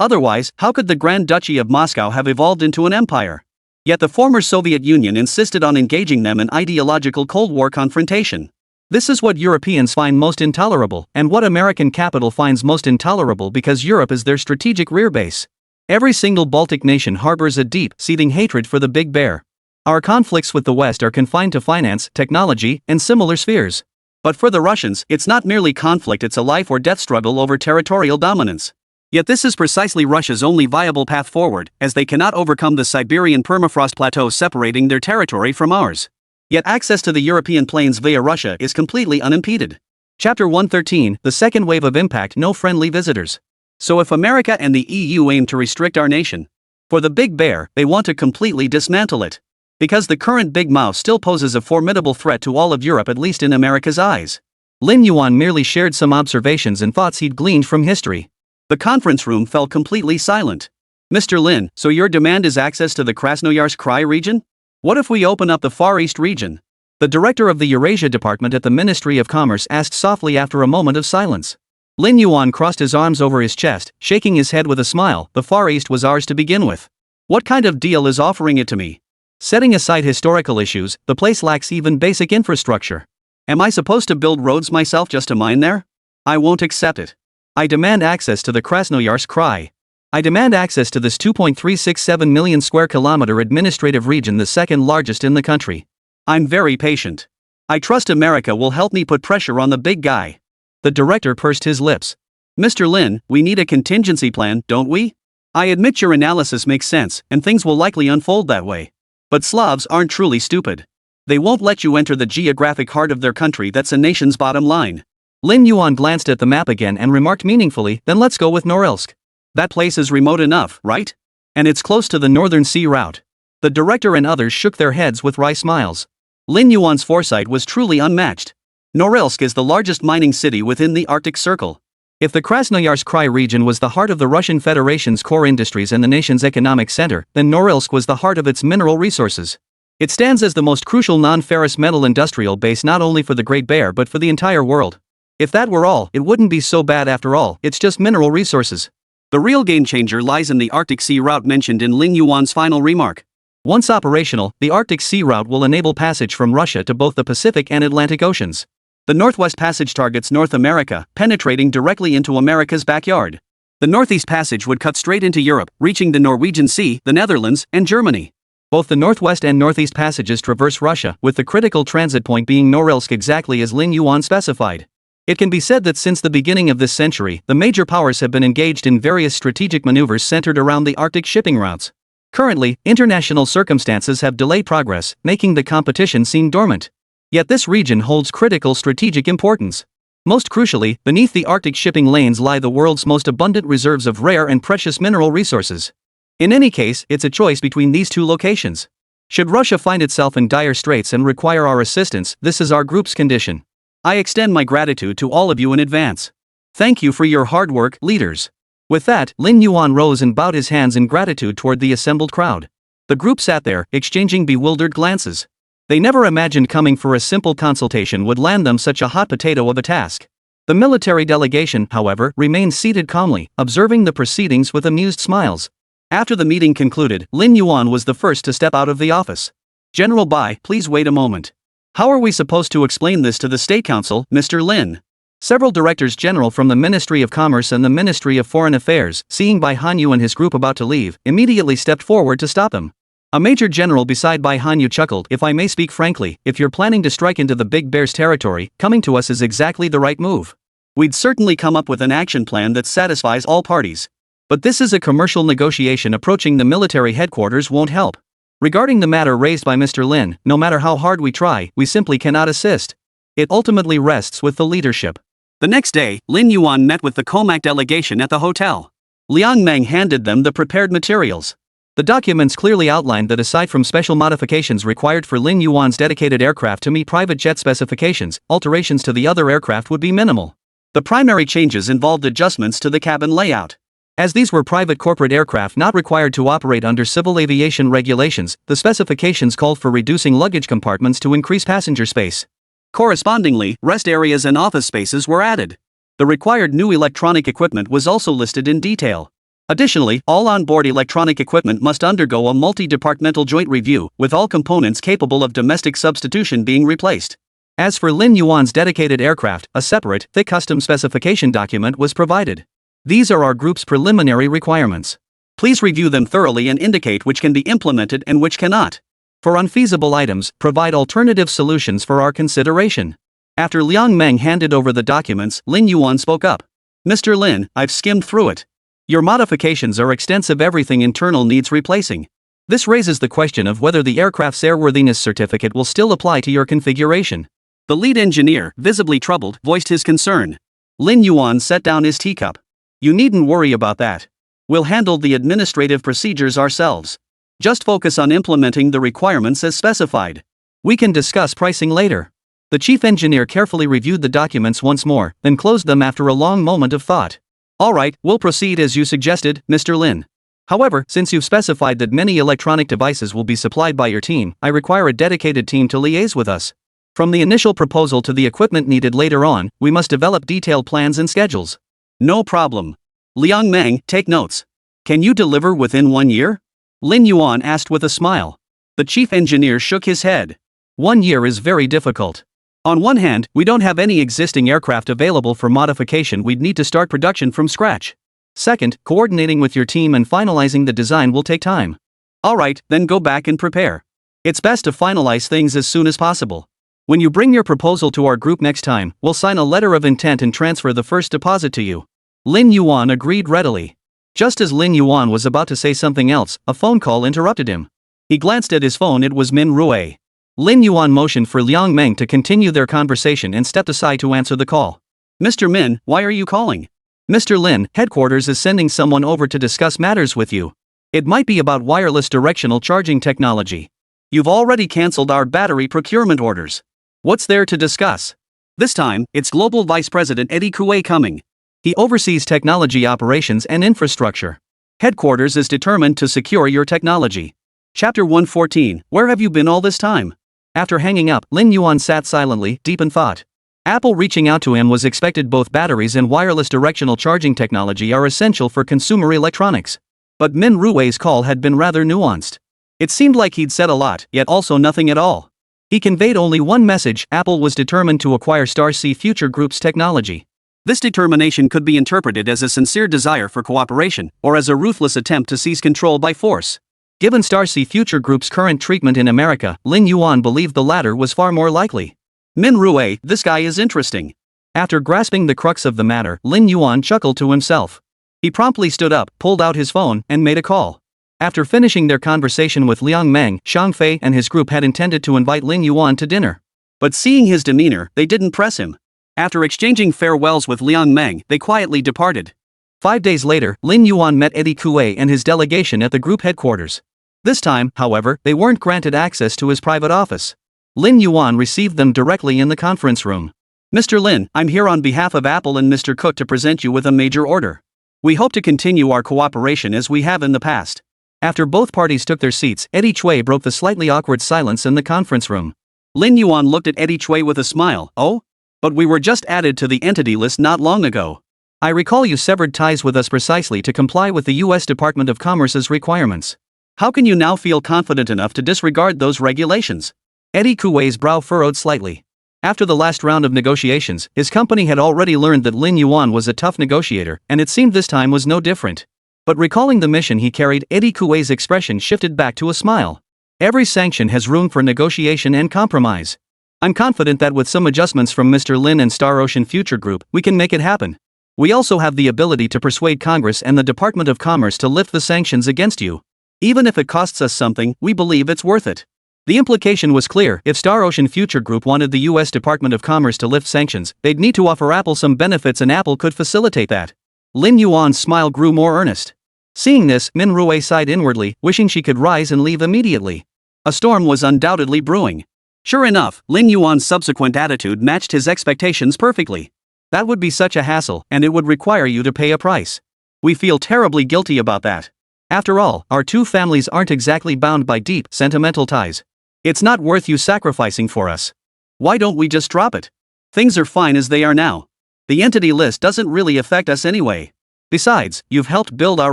Otherwise, how could the Grand Duchy of Moscow have evolved into an empire? Yet the former Soviet Union insisted on engaging them in ideological Cold War confrontation. This is what Europeans find most intolerable, and what American capital finds most intolerable, because Europe is their strategic rear base. Every single Baltic nation harbors a deep, seething hatred for the Big Bear. Our conflicts with the West are confined to finance, technology, and similar spheres. But for the Russians, it's not merely conflict, it's a life or death struggle over territorial dominance. Yet this is precisely Russia's only viable path forward, as they cannot overcome the Siberian permafrost plateau separating their territory from ours. Yet access to the European plains via Russia is completely unimpeded. Chapter 113, The Second Wave of Impact. No friendly visitors. So if America and the EU aim to restrict our nation, for the Big Bear, they want to completely dismantle it. Because the current Big Mao still poses a formidable threat to all of Europe, at least in America's eyes. Lin Yuan merely shared some observations and thoughts he'd gleaned from history. The conference room fell completely silent. Mr. Lin, so your demand is access to the Krasnoyarsk Krai region? What if we open up the Far East region? The director of the Eurasia department at the Ministry of Commerce asked softly after a moment of silence. Lin Yuan crossed his arms over his chest, shaking his head with a smile. The Far East was ours to begin with. What kind of deal is offering it to me? Setting aside historical issues, the place lacks even basic infrastructure. Am I supposed to build roads myself just to mine there? I won't accept it. I demand access to the Krasnoyarsk Krai. I demand access to this 2.367 million square kilometer administrative region, the second largest in the country. I'm very patient. I trust America will help me put pressure on the big guy. The director pursed his lips. Mr. Lin, we need a contingency plan, don't we? I admit your analysis makes sense, and things will likely unfold that way. But Slavs aren't truly stupid. They won't let you enter the geographic heart of their country. That's a nation's bottom line. Lin Yuan glanced at the map again and remarked meaningfully, then let's go with Norilsk. That place is remote enough, right? And it's close to the Northern Sea route. The director and others shook their heads with wry smiles. Lin Yuan's foresight was truly unmatched. Norilsk is the largest mining city within the Arctic Circle. If the Krasnoyarsk Krai region was the heart of the Russian Federation's core industries and the nation's economic center, then Norilsk was the heart of its mineral resources. It stands as the most crucial non-ferrous metal industrial base not only for the Great Bear but for the entire world. If that were all, it wouldn't be so bad after all. It's just mineral resources. The real game changer lies in the Arctic Sea route mentioned in Lin Yuan's final remark. Once operational, the Arctic Sea route will enable passage from Russia to both the Pacific and Atlantic Oceans. The Northwest Passage targets North America, penetrating directly into America's backyard. The Northeast Passage would cut straight into Europe, reaching the Norwegian Sea, the Netherlands, and Germany. Both the Northwest and Northeast passages traverse Russia, with the critical transit point being Norilsk, exactly as Lin Yuan specified. It can be said that since the beginning of this century, the major powers have been engaged in various strategic maneuvers centered around the Arctic shipping routes. Currently, international circumstances have delayed progress, making the competition seem dormant. Yet this region holds critical strategic importance. Most crucially, beneath the Arctic shipping lanes lie the world's most abundant reserves of rare and precious mineral resources. In any case, it's a choice between these two locations. Should Russia find itself in dire straits and require our assistance, this is our group's condition. I extend my gratitude to all of you in advance. Thank you for your hard work, leaders. With that, Lin Yuan rose and bowed his hands in gratitude toward the assembled crowd. The group sat there, exchanging bewildered glances. They never imagined coming for a simple consultation would land them such a hot potato of a task. The military delegation, however, remained seated calmly, observing the proceedings with amused smiles. After the meeting concluded, Lin Yuan was the first to step out of the office. "General Bai, please wait a moment. How are we supposed to explain this to the State Council, Mr. Lin?" Several directors general from the Ministry of Commerce and the Ministry of Foreign Affairs, seeing Bai Hanyu and his group about to leave, immediately stepped forward to stop them. A major general beside Bai Hanyu chuckled, "If I may speak frankly, if you're planning to strike into the Big Bear's territory, coming to us is exactly the right move. We'd certainly come up with an action plan that satisfies all parties. But this is a commercial negotiation. Approaching the military headquarters won't help. Regarding the matter raised by Mr. Lin, no matter how hard we try, we simply cannot assist. It ultimately rests with the leadership." The next day, Lin Yuan met with the Comac delegation at the hotel. Liang Meng handed them the prepared materials. The documents clearly outlined that aside from special modifications required for Lin Yuan's dedicated aircraft to meet private jet specifications, alterations to the other aircraft would be minimal. The primary changes involved adjustments to the cabin layout. As these were private corporate aircraft not required to operate under civil aviation regulations, the specifications called for reducing luggage compartments to increase passenger space. Correspondingly, rest areas and office spaces were added. The required new electronic equipment was also listed in detail. Additionally, all on-board electronic equipment must undergo a multi-departmental joint review, with all components capable of domestic substitution being replaced. As for Lin Yuan's dedicated aircraft, a separate, thick custom specification document was provided. "These are our group's preliminary requirements. Please review them thoroughly and indicate which can be implemented and which cannot. For unfeasible items, provide alternative solutions for our consideration." After Liang Meng handed over the documents, Lin Yuan spoke up. "Mr. Lin, I've skimmed through it. Your modifications are extensive. Everything internal needs replacing. This raises the question of whether the aircraft's airworthiness certificate will still apply to your configuration." The lead engineer, visibly troubled, voiced his concern. Lin Yuan set down his teacup. "You needn't worry about that. We'll handle the administrative procedures ourselves. Just focus on implementing the requirements as specified. We can discuss pricing later." The chief engineer carefully reviewed the documents once more, then closed them after a long moment of thought. "All right, we'll proceed as you suggested, Mr. Lin. However, since you've specified that many electronic devices will be supplied by your team, I require a dedicated team to liaise with us. From the initial proposal to the equipment needed later on, we must develop detailed plans and schedules." "No problem. Liang Meng, take notes. Can you deliver within 1 year?" Lin Yuan asked with a smile. The chief engineer shook his head. 1 year is very difficult. On one hand, we don't have any existing aircraft available for modification. We'd need to start production from scratch. Second, coordinating with your team and finalizing the design will take time. All right, then go back and prepare. It's best to finalize things as soon as possible. When you bring your proposal to our group next time, we'll sign a letter of intent and transfer the first deposit to you. Lin Yuan agreed readily. Just as Lin Yuan was about to say something else, a phone call interrupted him. He glanced at his phone. It was Min Rue. Lin Yuan motioned for Liang Meng to continue their conversation and stepped aside to answer the call. "Mr. Min, why are you calling?" "Mr. Lin, headquarters is sending someone over to discuss matters with you. It might be about wireless directional charging technology. You've already cancelled our battery procurement orders. What's there to discuss?" This time, it's Global Vice President Eddie Kue coming. He oversees technology operations and infrastructure. Headquarters is determined to secure your technology. Chapter 114, Where have you been all this time? After hanging up, Lin Yuan sat silently, deep in thought. Apple reaching out to him was expected. Both batteries and wireless directional charging technology are essential for consumer electronics. But Min Rue's call had been rather nuanced. It seemed like he'd said a lot, yet also nothing at all. He conveyed only one message: Apple was determined to acquire Star Sea Future Group's technology. This determination could be interpreted as a sincere desire for cooperation, or as a ruthless attempt to seize control by force. Given Star Sea Future Group's current treatment in America, Lin Yuan believed the latter was far more likely. Min Rue, this guy is interesting. After grasping the crux of the matter, Lin Yuan chuckled to himself. He promptly stood up, pulled out his phone, and made a call. After finishing their conversation with Liang Meng, Shang Fei and his group had intended to invite Lin Yuan to dinner. But seeing his demeanor, they didn't press him. After exchanging farewells with Liang Meng, they quietly departed. 5 days later, Lin Yuan met Eddie Kue and his delegation at the group headquarters. This time, however, they weren't granted access to his private office. Lin Yuan received them directly in the conference room. "Mr. Lin, I'm here on behalf of Apple and Mr. Cook to present you with a major order. We hope to continue our cooperation as we have in the past." After both parties took their seats, Eddie Chui broke the slightly awkward silence in the conference room. Lin Yuan looked at Eddie Chui with a smile. "Oh? But we were just added to the entity list not long ago. I recall you severed ties with us precisely to comply with the U.S. Department of Commerce's requirements. How can you now feel confident enough to disregard those regulations? Eddie Kuwei's brow furrowed slightly. After the last round of negotiations, his company had already learned that Lin Yuan was a tough negotiator, and it seemed this time was no different. But recalling the mission he carried, Eddie Kuwei's expression shifted back to a smile. Every sanction has room for negotiation and compromise. I'm confident that with some adjustments from Mr. Lin and Star Ocean Future Group, we can make it happen. We also have the ability to persuade Congress and the Department of Commerce to lift the sanctions against you. Even if it costs us something, we believe it's worth it. The implication was clear: if Star Ocean Future Group wanted the U.S. Department of Commerce to lift sanctions, they'd need to offer Apple some benefits, and Apple could facilitate that. Lin Yuan's smile grew more earnest. Seeing this, Min Rui sighed inwardly, wishing she could rise and leave immediately. A storm was undoubtedly brewing. Sure enough, Lin Yuan's subsequent attitude matched his expectations perfectly. That would be such a hassle, and it would require you to pay a price. We feel terribly guilty about that. After all, our two families aren't exactly bound by deep, sentimental ties. It's not worth you sacrificing for us. Why don't we just drop it? Things are fine as they are now. The entity list doesn't really affect us anyway. Besides, you've helped build our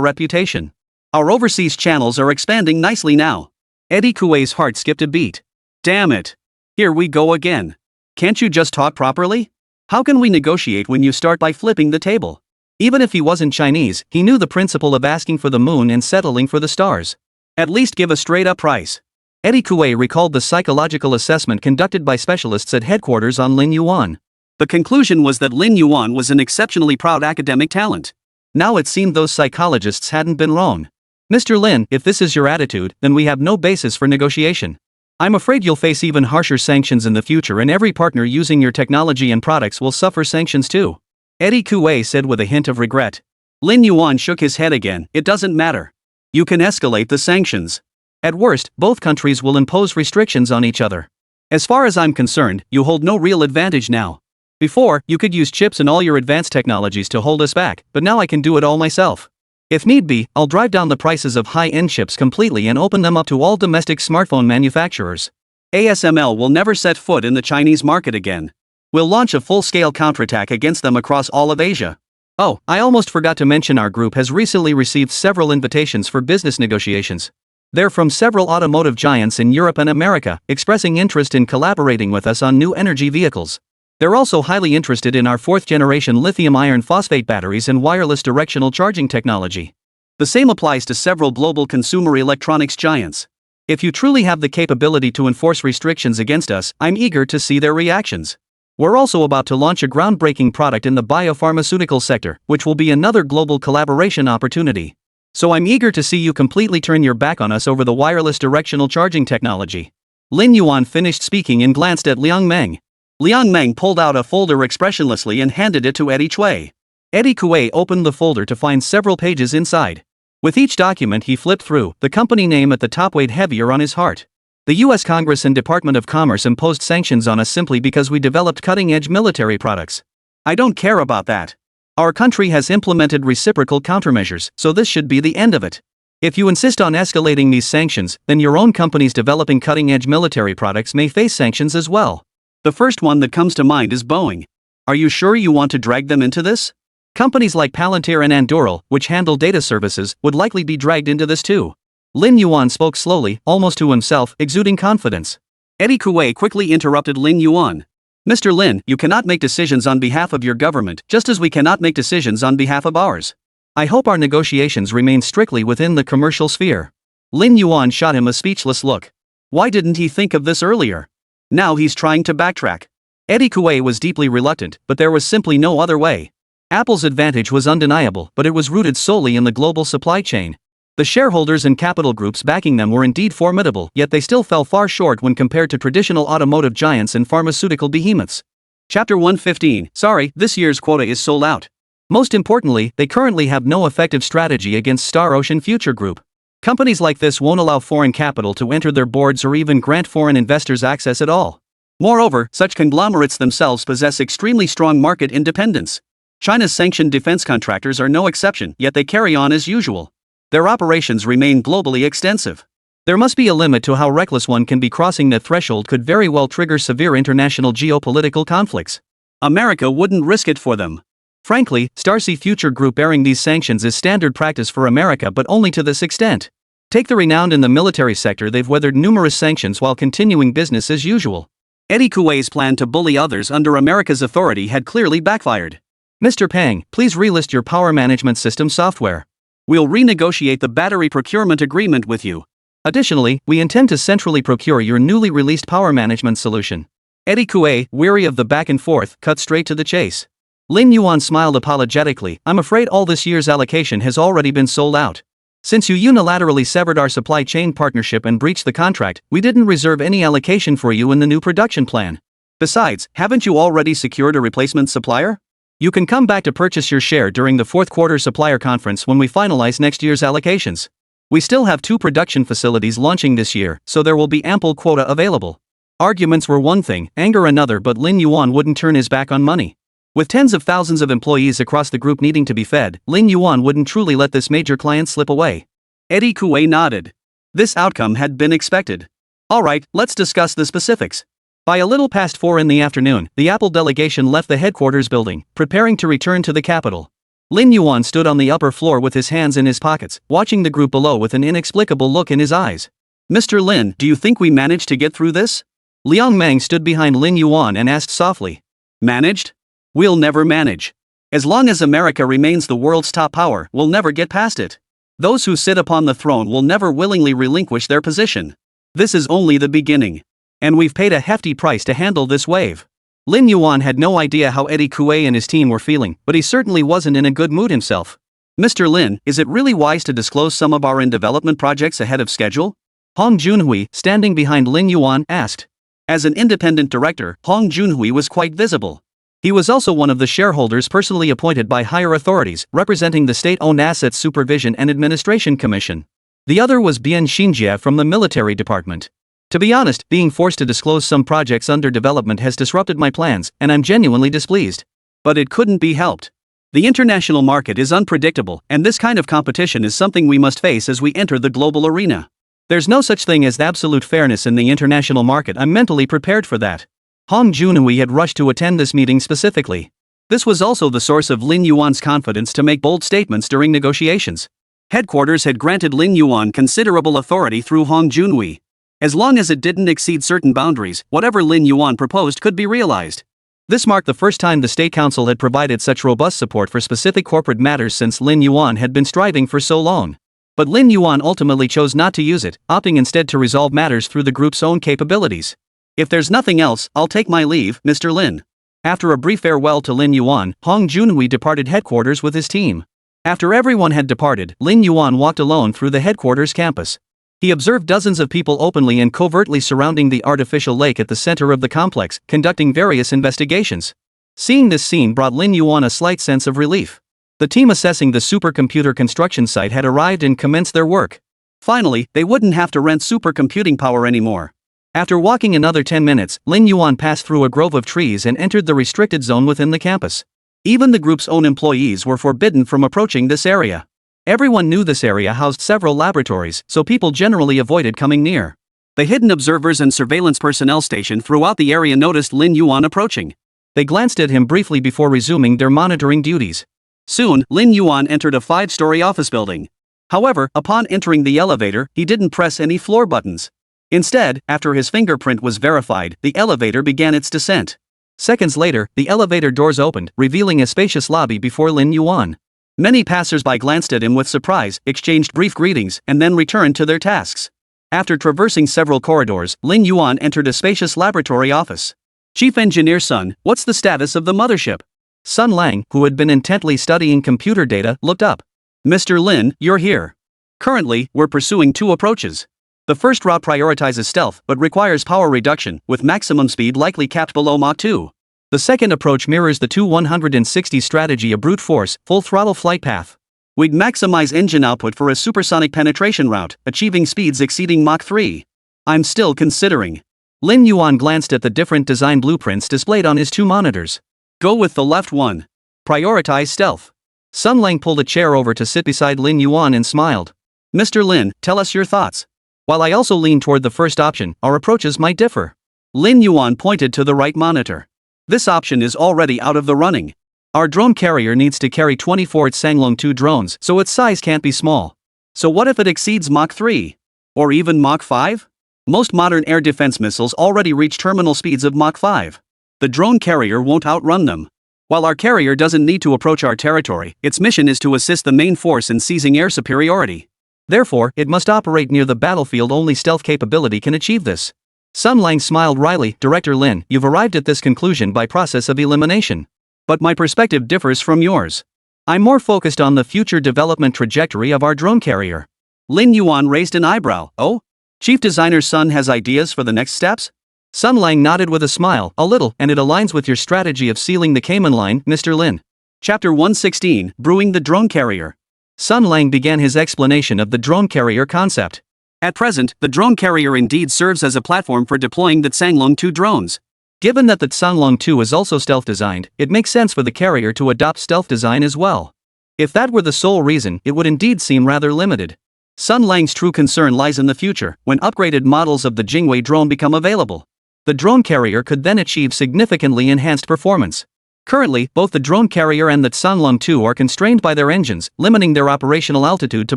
reputation. Our overseas channels are expanding nicely now. Eddie Kuwei's heart skipped a beat. Damn it. Here we go again. Can't you just talk properly? How can we negotiate when you start by flipping the table? Even if he wasn't Chinese, he knew the principle of asking for the moon and settling for the stars. At least give a straight-up price. Eddie Kuwei recalled the psychological assessment conducted by specialists at headquarters on Lin Yuan. The conclusion was that Lin Yuan was an exceptionally proud academic talent. Now it seemed those psychologists hadn't been wrong. Mr. Lin, if this is your attitude, then we have no basis for negotiation. I'm afraid you'll face even harsher sanctions in the future, and every partner using your technology and products will suffer sanctions too. Eddie Kuwei said with a hint of regret. Lin Yuan shook his head again. It doesn't matter. You can escalate the sanctions. At worst, both countries will impose restrictions on each other. As far as I'm concerned, you hold no real advantage now. Before, you could use chips and all your advanced technologies to hold us back, but now I can do it all myself. If need be, I'll drive down the prices of high-end chips completely and open them up to all domestic smartphone manufacturers. ASML will never set foot in the Chinese market again. We'll launch a full-scale counterattack against them across all of Asia. Oh, I almost forgot to mention our group has recently received several invitations for business negotiations. They're from several automotive giants in Europe and America, expressing interest in collaborating with us on new energy vehicles. They're also highly interested in our 4th-generation lithium iron phosphate batteries and wireless directional charging technology. The same applies to several global consumer electronics giants. If you truly have the capability to enforce restrictions against us, I'm eager to see their reactions. We're also about to launch a groundbreaking product in the biopharmaceutical sector, which will be another global collaboration opportunity. So I'm eager to see you completely turn your back on us over the wireless directional charging technology. Lin Yuan finished speaking and glanced at Liang Meng. Liang Meng pulled out a folder expressionlessly and handed it to Eddie Kuwei. Eddie Kuwei opened the folder to find several pages inside. With each document he flipped through, the company name at the top weighed heavier on his heart. The U.S. Congress and Department of Commerce imposed sanctions on us simply because we developed cutting-edge military products. I don't care about that. Our country has implemented reciprocal countermeasures, so this should be the end of it. If you insist on escalating these sanctions, then your own companies developing cutting-edge military products may face sanctions as well. The first one that comes to mind is Boeing. Are you sure you want to drag them into this? Companies like Palantir and Anduril, which handle data services, would likely be dragged into this too. Lin Yuan spoke slowly, almost to himself, exuding confidence. Eddie Kuwei quickly interrupted Lin Yuan. Mr. Lin, you cannot make decisions on behalf of your government, just as we cannot make decisions on behalf of ours. I hope our negotiations remain strictly within the commercial sphere. Lin Yuan shot him a speechless look. Why didn't he think of this earlier? Now he's trying to backtrack. Eddie Kuwei was deeply reluctant, but there was simply no other way. Apple's advantage was undeniable, but it was rooted solely in the global supply chain. The shareholders and capital groups backing them were indeed formidable, yet they still fell far short when compared to traditional automotive giants and pharmaceutical behemoths. Chapter 115. Sorry, this year's quota is sold out. Most importantly, they currently have no effective strategy against Star Ocean Future Group. Companies like this won't allow foreign capital to enter their boards or even grant foreign investors access at all. Moreover, such conglomerates themselves possess extremely strong market independence. China's sanctioned defense contractors are no exception, yet they carry on as usual. Their operations remain globally extensive. There must be a limit to how reckless one can be. Crossing that threshold could very well trigger severe international geopolitical conflicts. America wouldn't risk it for them. Frankly, Starcy Future Group airing these sanctions is standard practice for America, but only to this extent. Take the renowned in the military sector, they've weathered numerous sanctions while continuing business as usual. Eddie Kuei's plan to bully others under America's authority had clearly backfired. Mr. Pang, please relist your power management system software. We'll renegotiate the battery procurement agreement with you. Additionally, we intend to centrally procure your newly released power management solution. Eddie Kuei, weary of the back and forth, cut straight to the chase. Lin Yuan smiled apologetically. I'm afraid all this year's allocation has already been sold out. Since you unilaterally severed our supply chain partnership and breached the contract, we didn't reserve any allocation for you in the new production plan. Besides, haven't you already secured a replacement supplier? You can come back to purchase your share during the fourth quarter supplier conference when we finalize next year's allocations. We still have 2 production facilities launching this year, so there will be ample quota available. Arguments were one thing, anger another, but Lin Yuan wouldn't turn his back on money. With tens of thousands of employees across the group needing to be fed, Lin Yuan wouldn't truly let this major client slip away. Eddie Kuei nodded. This outcome had been expected. Alright, let's discuss the specifics. By a little past 4 in the afternoon, the Apple delegation left the headquarters building, preparing to return to the capital. Lin Yuan stood on the upper floor with his hands in his pockets, watching the group below with an inexplicable look in his eyes. Mr. Lin, do you think we managed to get through this? Liang Meng stood behind Lin Yuan and asked softly. Managed? We'll never manage. As long as America remains the world's top power, we'll never get past it. Those who sit upon the throne will never willingly relinquish their position. This is only the beginning. And we've paid a hefty price to handle this wave. Lin Yuan had no idea how Eddie Kuei and his team were feeling, but he certainly wasn't in a good mood himself. Mr. Lin, is it really wise to disclose some of our in-development projects ahead of schedule? Hong Junhui, standing behind Lin Yuan, asked. As an independent director, Hong Junhui was quite visible. He was also one of the shareholders personally appointed by higher authorities, representing the State-Owned Assets Supervision and Administration Commission. The other was Bian Xinjie from the military department. To be honest, being forced to disclose some projects under development has disrupted my plans, and I'm genuinely displeased. But it couldn't be helped. The international market is unpredictable, and this kind of competition is something we must face as we enter the global arena. There's no such thing as absolute fairness in the international market. I'm mentally prepared for that. Hong Junhui had rushed to attend this meeting specifically. This was also the source of Lin Yuan's confidence to make bold statements during negotiations. Headquarters had granted Lin Yuan considerable authority through Hong Junhui. As long as it didn't exceed certain boundaries, whatever Lin Yuan proposed could be realized. This marked the first time the State Council had provided such robust support for specific corporate matters since Lin Yuan had been striving for so long. But Lin Yuan ultimately chose not to use it, opting instead to resolve matters through the group's own capabilities. If there's nothing else, I'll take my leave, Mr. Lin. After a brief farewell to Lin Yuan, Hong Junhui departed headquarters with his team. After everyone had departed, Lin Yuan walked alone through the headquarters campus. He observed dozens of people openly and covertly surrounding the artificial lake at the center of the complex, conducting various investigations. Seeing this scene brought Lin Yuan a slight sense of relief. The team assessing the supercomputer construction site had arrived and commenced their work. Finally, they wouldn't have to rent supercomputing power anymore. After walking another 10 minutes, Lin Yuan passed through a grove of trees and entered the restricted zone within the campus. Even the group's own employees were forbidden from approaching this area. Everyone knew this area housed several laboratories, so people generally avoided coming near. The hidden observers and surveillance personnel stationed throughout the area noticed Lin Yuan approaching. They glanced at him briefly before resuming their monitoring duties. Soon, Lin Yuan entered a 5-story office building. However, upon entering the elevator, he didn't press any floor buttons. Instead, after his fingerprint was verified, the elevator began its descent. Seconds later, the elevator doors opened, revealing a spacious lobby before Lin Yuan. Many passers-by glanced at him with surprise, exchanged brief greetings, and then returned to their tasks. After traversing several corridors, Lin Yuan entered a spacious laboratory office. Chief Engineer Sun, what's the status of the mothership? Sun Lang, who had been intently studying computer data, looked up. Mr. Lin, you're here. Currently, we're pursuing 2 approaches. The first route prioritizes stealth but requires power reduction, with maximum speed likely capped below Mach 2. The second approach mirrors the 2-160 strategy, a brute force, full-throttle flight path. We'd maximize engine output for a supersonic penetration route, achieving speeds exceeding Mach 3. I'm still considering. Lin Yuan glanced at the different design blueprints displayed on his 2 monitors. Go with the left one. Prioritize stealth. Sun Lang pulled a chair over to sit beside Lin Yuan and smiled. Mr. Lin, tell us your thoughts. While I also lean toward the first option, our approaches might differ. Lin Yuan pointed to the right monitor. This option is already out of the running. Our drone carrier needs to carry 24 Sanglong 2 drones, so its size can't be small. So what if it exceeds Mach 3? Or even Mach 5? Most modern air defense missiles already reach terminal speeds of Mach 5. The drone carrier won't outrun them. While our carrier doesn't need to approach our territory, its mission is to assist the main force in seizing air superiority. Therefore, it must operate near the battlefield. Only stealth capability can achieve this. Sun Lang smiled wryly. Director Lin, you've arrived at this conclusion by process of elimination. But my perspective differs from yours. I'm more focused on the future development trajectory of our drone carrier. Lin Yuan raised an eyebrow. Oh? Chief Designer's son has ideas for the next steps? Sun Lang nodded with a smile. A little, and it aligns with your strategy of sealing the Cayman line, Mr. Lin. Chapter 116, Brewing the Drone Carrier. Sun Lang began his explanation of the drone carrier concept. At present, the drone carrier indeed serves as a platform for deploying the Sanglong 2 drones. Given that the Sanglong 2 is also stealth-designed, it makes sense for the carrier to adopt stealth design as well. If that were the sole reason, it would indeed seem rather limited. Sun Lang's true concern lies in the future, when upgraded models of the Jingwei drone become available. The drone carrier could then achieve significantly enhanced performance. Currently, both the drone carrier and the Sanglong 2 are constrained by their engines, limiting their operational altitude to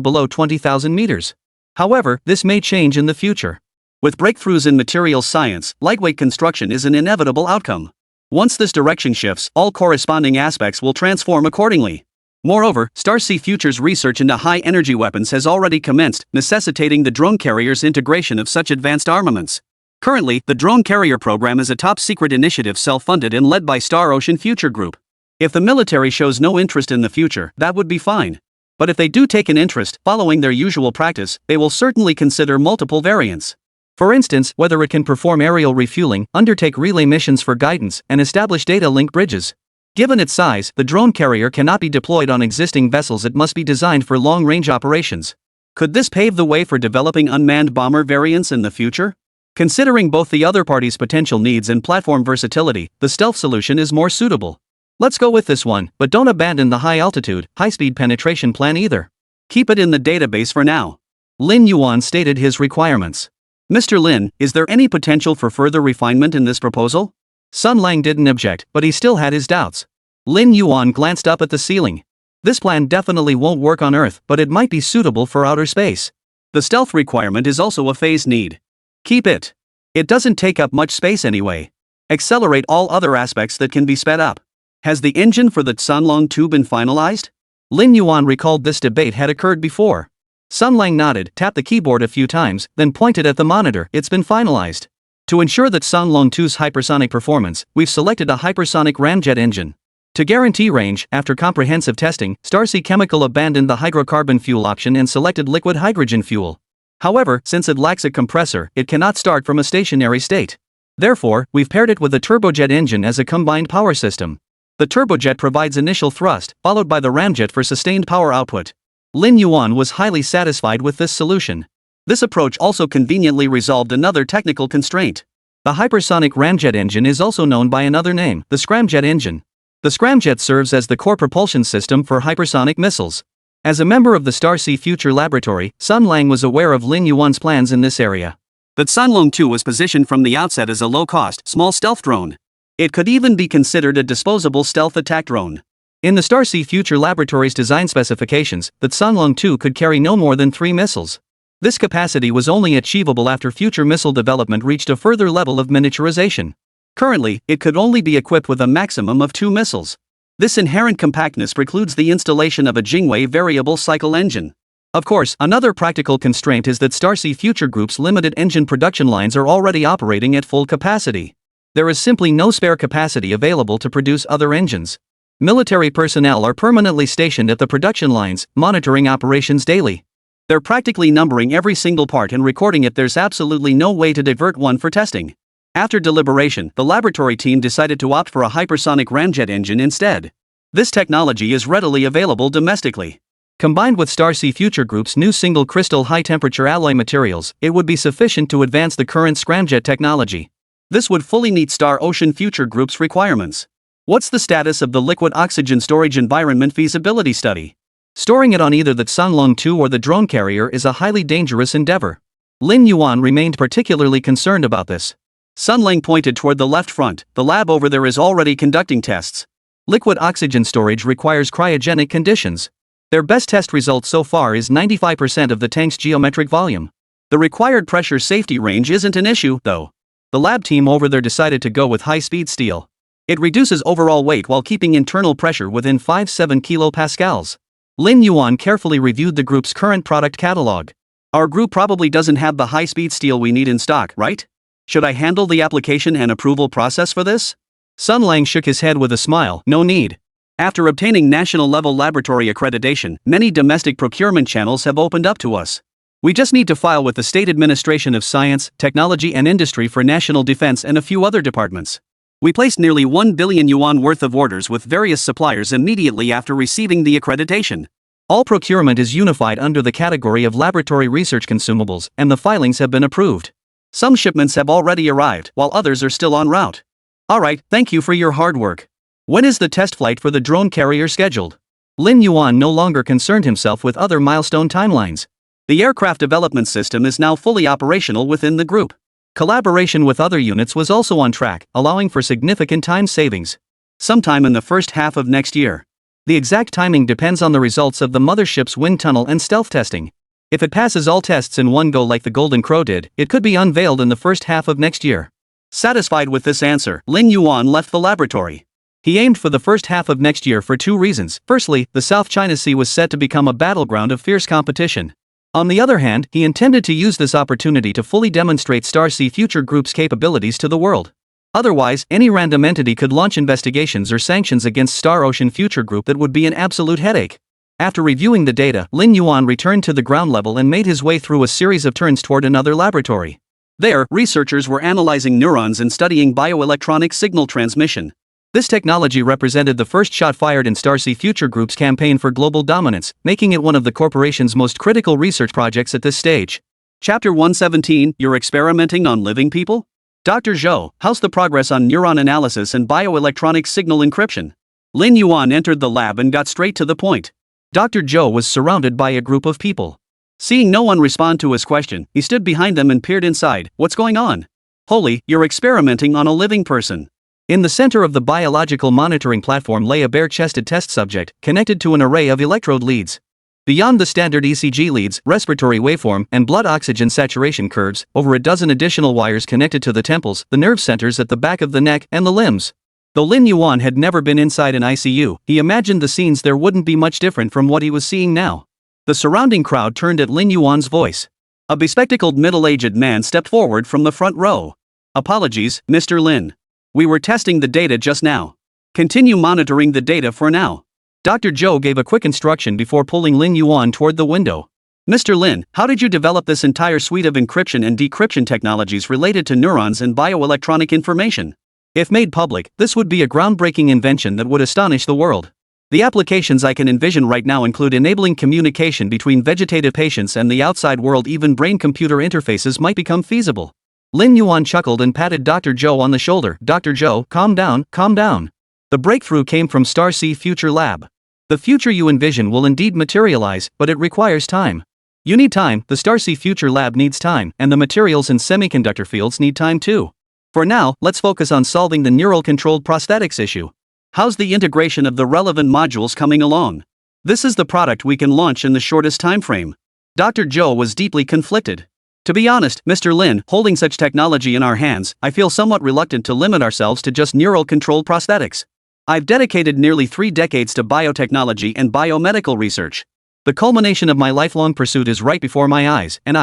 below 20,000 meters. However, this may change in the future. With breakthroughs in materials science, lightweight construction is an inevitable outcome. Once this direction shifts, all corresponding aspects will transform accordingly. Moreover, Starsea Future's research into high-energy weapons has already commenced, necessitating the drone carrier's integration of such advanced armaments. Currently, the drone carrier program is a top-secret initiative self-funded and led by Star Ocean Future Group. If the military shows no interest in the future, that would be fine. But if they do take an interest, following their usual practice, they will certainly consider multiple variants. For instance, whether it can perform aerial refueling, undertake relay missions for guidance, and establish data link bridges. Given its size, the drone carrier cannot be deployed on existing vessels. It must be designed for long-range operations. Could this pave the way for developing unmanned bomber variants in the future? Considering both the other party's potential needs and platform versatility, the stealth solution is more suitable. Let's go with this one, but don't abandon the high-altitude, high-speed penetration plan either. Keep it in the database for now. Lin Yuan stated his requirements. Mr. Lin, is there any potential for further refinement in this proposal? Sun Lang didn't object, but he still had his doubts. Lin Yuan glanced up at the ceiling. This plan definitely won't work on Earth, but it might be suitable for outer space. The stealth requirement is also a phase need. Keep it. It doesn't take up much space anyway. Accelerate all other aspects that can be sped up. Has the engine for the Sanglong 2 been finalized? Lin Yuan recalled this debate had occurred before. Sun Lang nodded, tapped the keyboard a few times, then pointed at the monitor. It's been finalized. To ensure that Sanglong 2's hypersonic performance, we've selected a hypersonic ramjet engine. To guarantee range, after comprehensive testing, Starsea Chemical abandoned the hydrocarbon fuel option and selected liquid hydrogen fuel. However, since it lacks a compressor, it cannot start from a stationary state. Therefore, we've paired it with a turbojet engine as a combined power system. The turbojet provides initial thrust, followed by the ramjet for sustained power output. Lin Yuan was highly satisfied with this solution. This approach also conveniently resolved another technical constraint. The hypersonic ramjet engine is also known by another name, the scramjet engine. The scramjet serves as the core propulsion system for hypersonic missiles. As a member of the Starsea Future Laboratory, Sun Lang was aware of Lin Yuan's plans in this area. The Sanglong 2 was positioned from the outset as a low-cost, small stealth drone. It could even be considered a disposable stealth attack drone. In the Starsea Future Laboratory's design specifications, the Sanglong 2 could carry no more than 3 missiles. This capacity was only achievable after future missile development reached a further level of miniaturization. Currently, it could only be equipped with a maximum of 2 missiles. This inherent compactness precludes the installation of a Jingwei variable cycle engine. Of course, another practical constraint is that Starsea Future Group's limited engine production lines are already operating at full capacity. There is simply no spare capacity available to produce other engines. Military personnel are permanently stationed at the production lines, monitoring operations daily. They're practically numbering every single part and recording it. There's absolutely no way to divert one for testing. After deliberation, the laboratory team decided to opt for a hypersonic ramjet engine instead. This technology is readily available domestically. Combined with Starsea Future Group's new single crystal high-temperature alloy materials, it would be sufficient to advance the current scramjet technology. This would fully meet Star Ocean Future Group's requirements. What's the status of the liquid oxygen storage environment feasibility study? Storing it on either the Sanglong 2 or the drone carrier is a highly dangerous endeavor. Lin Yuan remained particularly concerned about this. Sun Lang pointed toward the left front. The lab over there is already conducting tests. Liquid oxygen storage requires cryogenic conditions. Their best test result so far is 95% of the tank's geometric volume. The required pressure safety range isn't an issue, though. The lab team over there decided to go with high-speed steel. It reduces overall weight while keeping internal pressure within 5-7 kilopascals. Lin Yuan carefully reviewed the group's current product catalog. Our group probably doesn't have the high-speed steel we need in stock, right? Should I handle the application and approval process for this? Sun Lang shook his head with a smile. No need. After obtaining national-level laboratory accreditation, many domestic procurement channels have opened up to us. We just need to file with the State Administration of Science, Technology and Industry for National Defense and a few other departments. We placed nearly 1 billion yuan worth of orders with various suppliers immediately after receiving the accreditation. All procurement is unified under the category of laboratory research consumables, and the filings have been approved. Some shipments have already arrived, while others are still en route. Alright, thank you for your hard work. When is the test flight for the drone carrier scheduled? Lin Yuan no longer concerned himself with other milestone timelines. The aircraft development system is now fully operational within the group. Collaboration with other units was also on track, allowing for significant time savings. Sometime in the first half of next year. The exact timing depends on the results of the mothership's wind tunnel and stealth testing. If it passes all tests in one go like the Golden Crow did, it could be unveiled in the first half of next year. Satisfied with this answer, Lin Yuan left the laboratory. He aimed for the first half of next year for two reasons. Firstly, the South China Sea was set to become a battleground of fierce competition. On the other hand, he intended to use this opportunity to fully demonstrate Starsea Future Group's capabilities to the world. Otherwise, any random entity could launch investigations or sanctions against Star Ocean Future Group that would be an absolute headache. After reviewing the data, Lin Yuan returned to the ground level and made his way through a series of turns toward another laboratory. There, researchers were analyzing neurons and studying bioelectronic signal transmission. This technology represented the first shot fired in Starsea Future Group's campaign for global dominance, making it one of the corporation's most critical research projects at this stage. Chapter 117, You're experimenting on living people? Dr. Zhou, how's the progress on neuron analysis and bioelectronic signal encryption? Lin Yuan entered the lab and got straight to the point. Dr. Zhou was surrounded by a group of people. Seeing no one respond to his question, he stood behind them and peered inside. What's going on? Holy, you're experimenting on a living person. In the center of the biological monitoring platform lay a bare-chested test subject, connected to an array of electrode leads. Beyond the standard ECG leads, respiratory waveform, and blood oxygen saturation curves, over a dozen additional wires connected to the temples, the nerve centers at the back of the neck, and the limbs. Though Lin Yuan had never been inside an ICU, he imagined the scenes there wouldn't be much different from what he was seeing now. The surrounding crowd turned at Lin Yuan's voice. A bespectacled middle-aged man stepped forward from the front row. Apologies, Mr. Lin. We were testing the data just now. Continue monitoring the data for now. Dr. Zhou gave a quick instruction before pulling Lin Yuan toward the window. Mr. Lin, how did you develop this entire suite of encryption and decryption technologies related to neurons and bioelectronic information? If made public, this would be a groundbreaking invention that would astonish the world. The applications I can envision right now include enabling communication between vegetative patients and the outside world. Even brain-computer interfaces might become feasible. Lin Yuan chuckled and patted Dr. Zhou on the shoulder. Dr. Zhou, calm down, calm down. The breakthrough came from Starsea Future Lab. The future you envision will indeed materialize, but it requires time. You need time, the Starsea Future Lab needs time, and the materials and semiconductor fields need time too. For now, let's focus on solving the neural-controlled prosthetics issue. How's the integration of the relevant modules coming along? This is the product we can launch in the shortest time frame. Dr. Zhou was deeply conflicted. To be honest, Mr. Lin, holding such technology in our hands, I feel somewhat reluctant to limit ourselves to just neural-controlled prosthetics. I've dedicated nearly 3 decades to biotechnology and biomedical research. The culmination of my lifelong pursuit is right before my eyes, and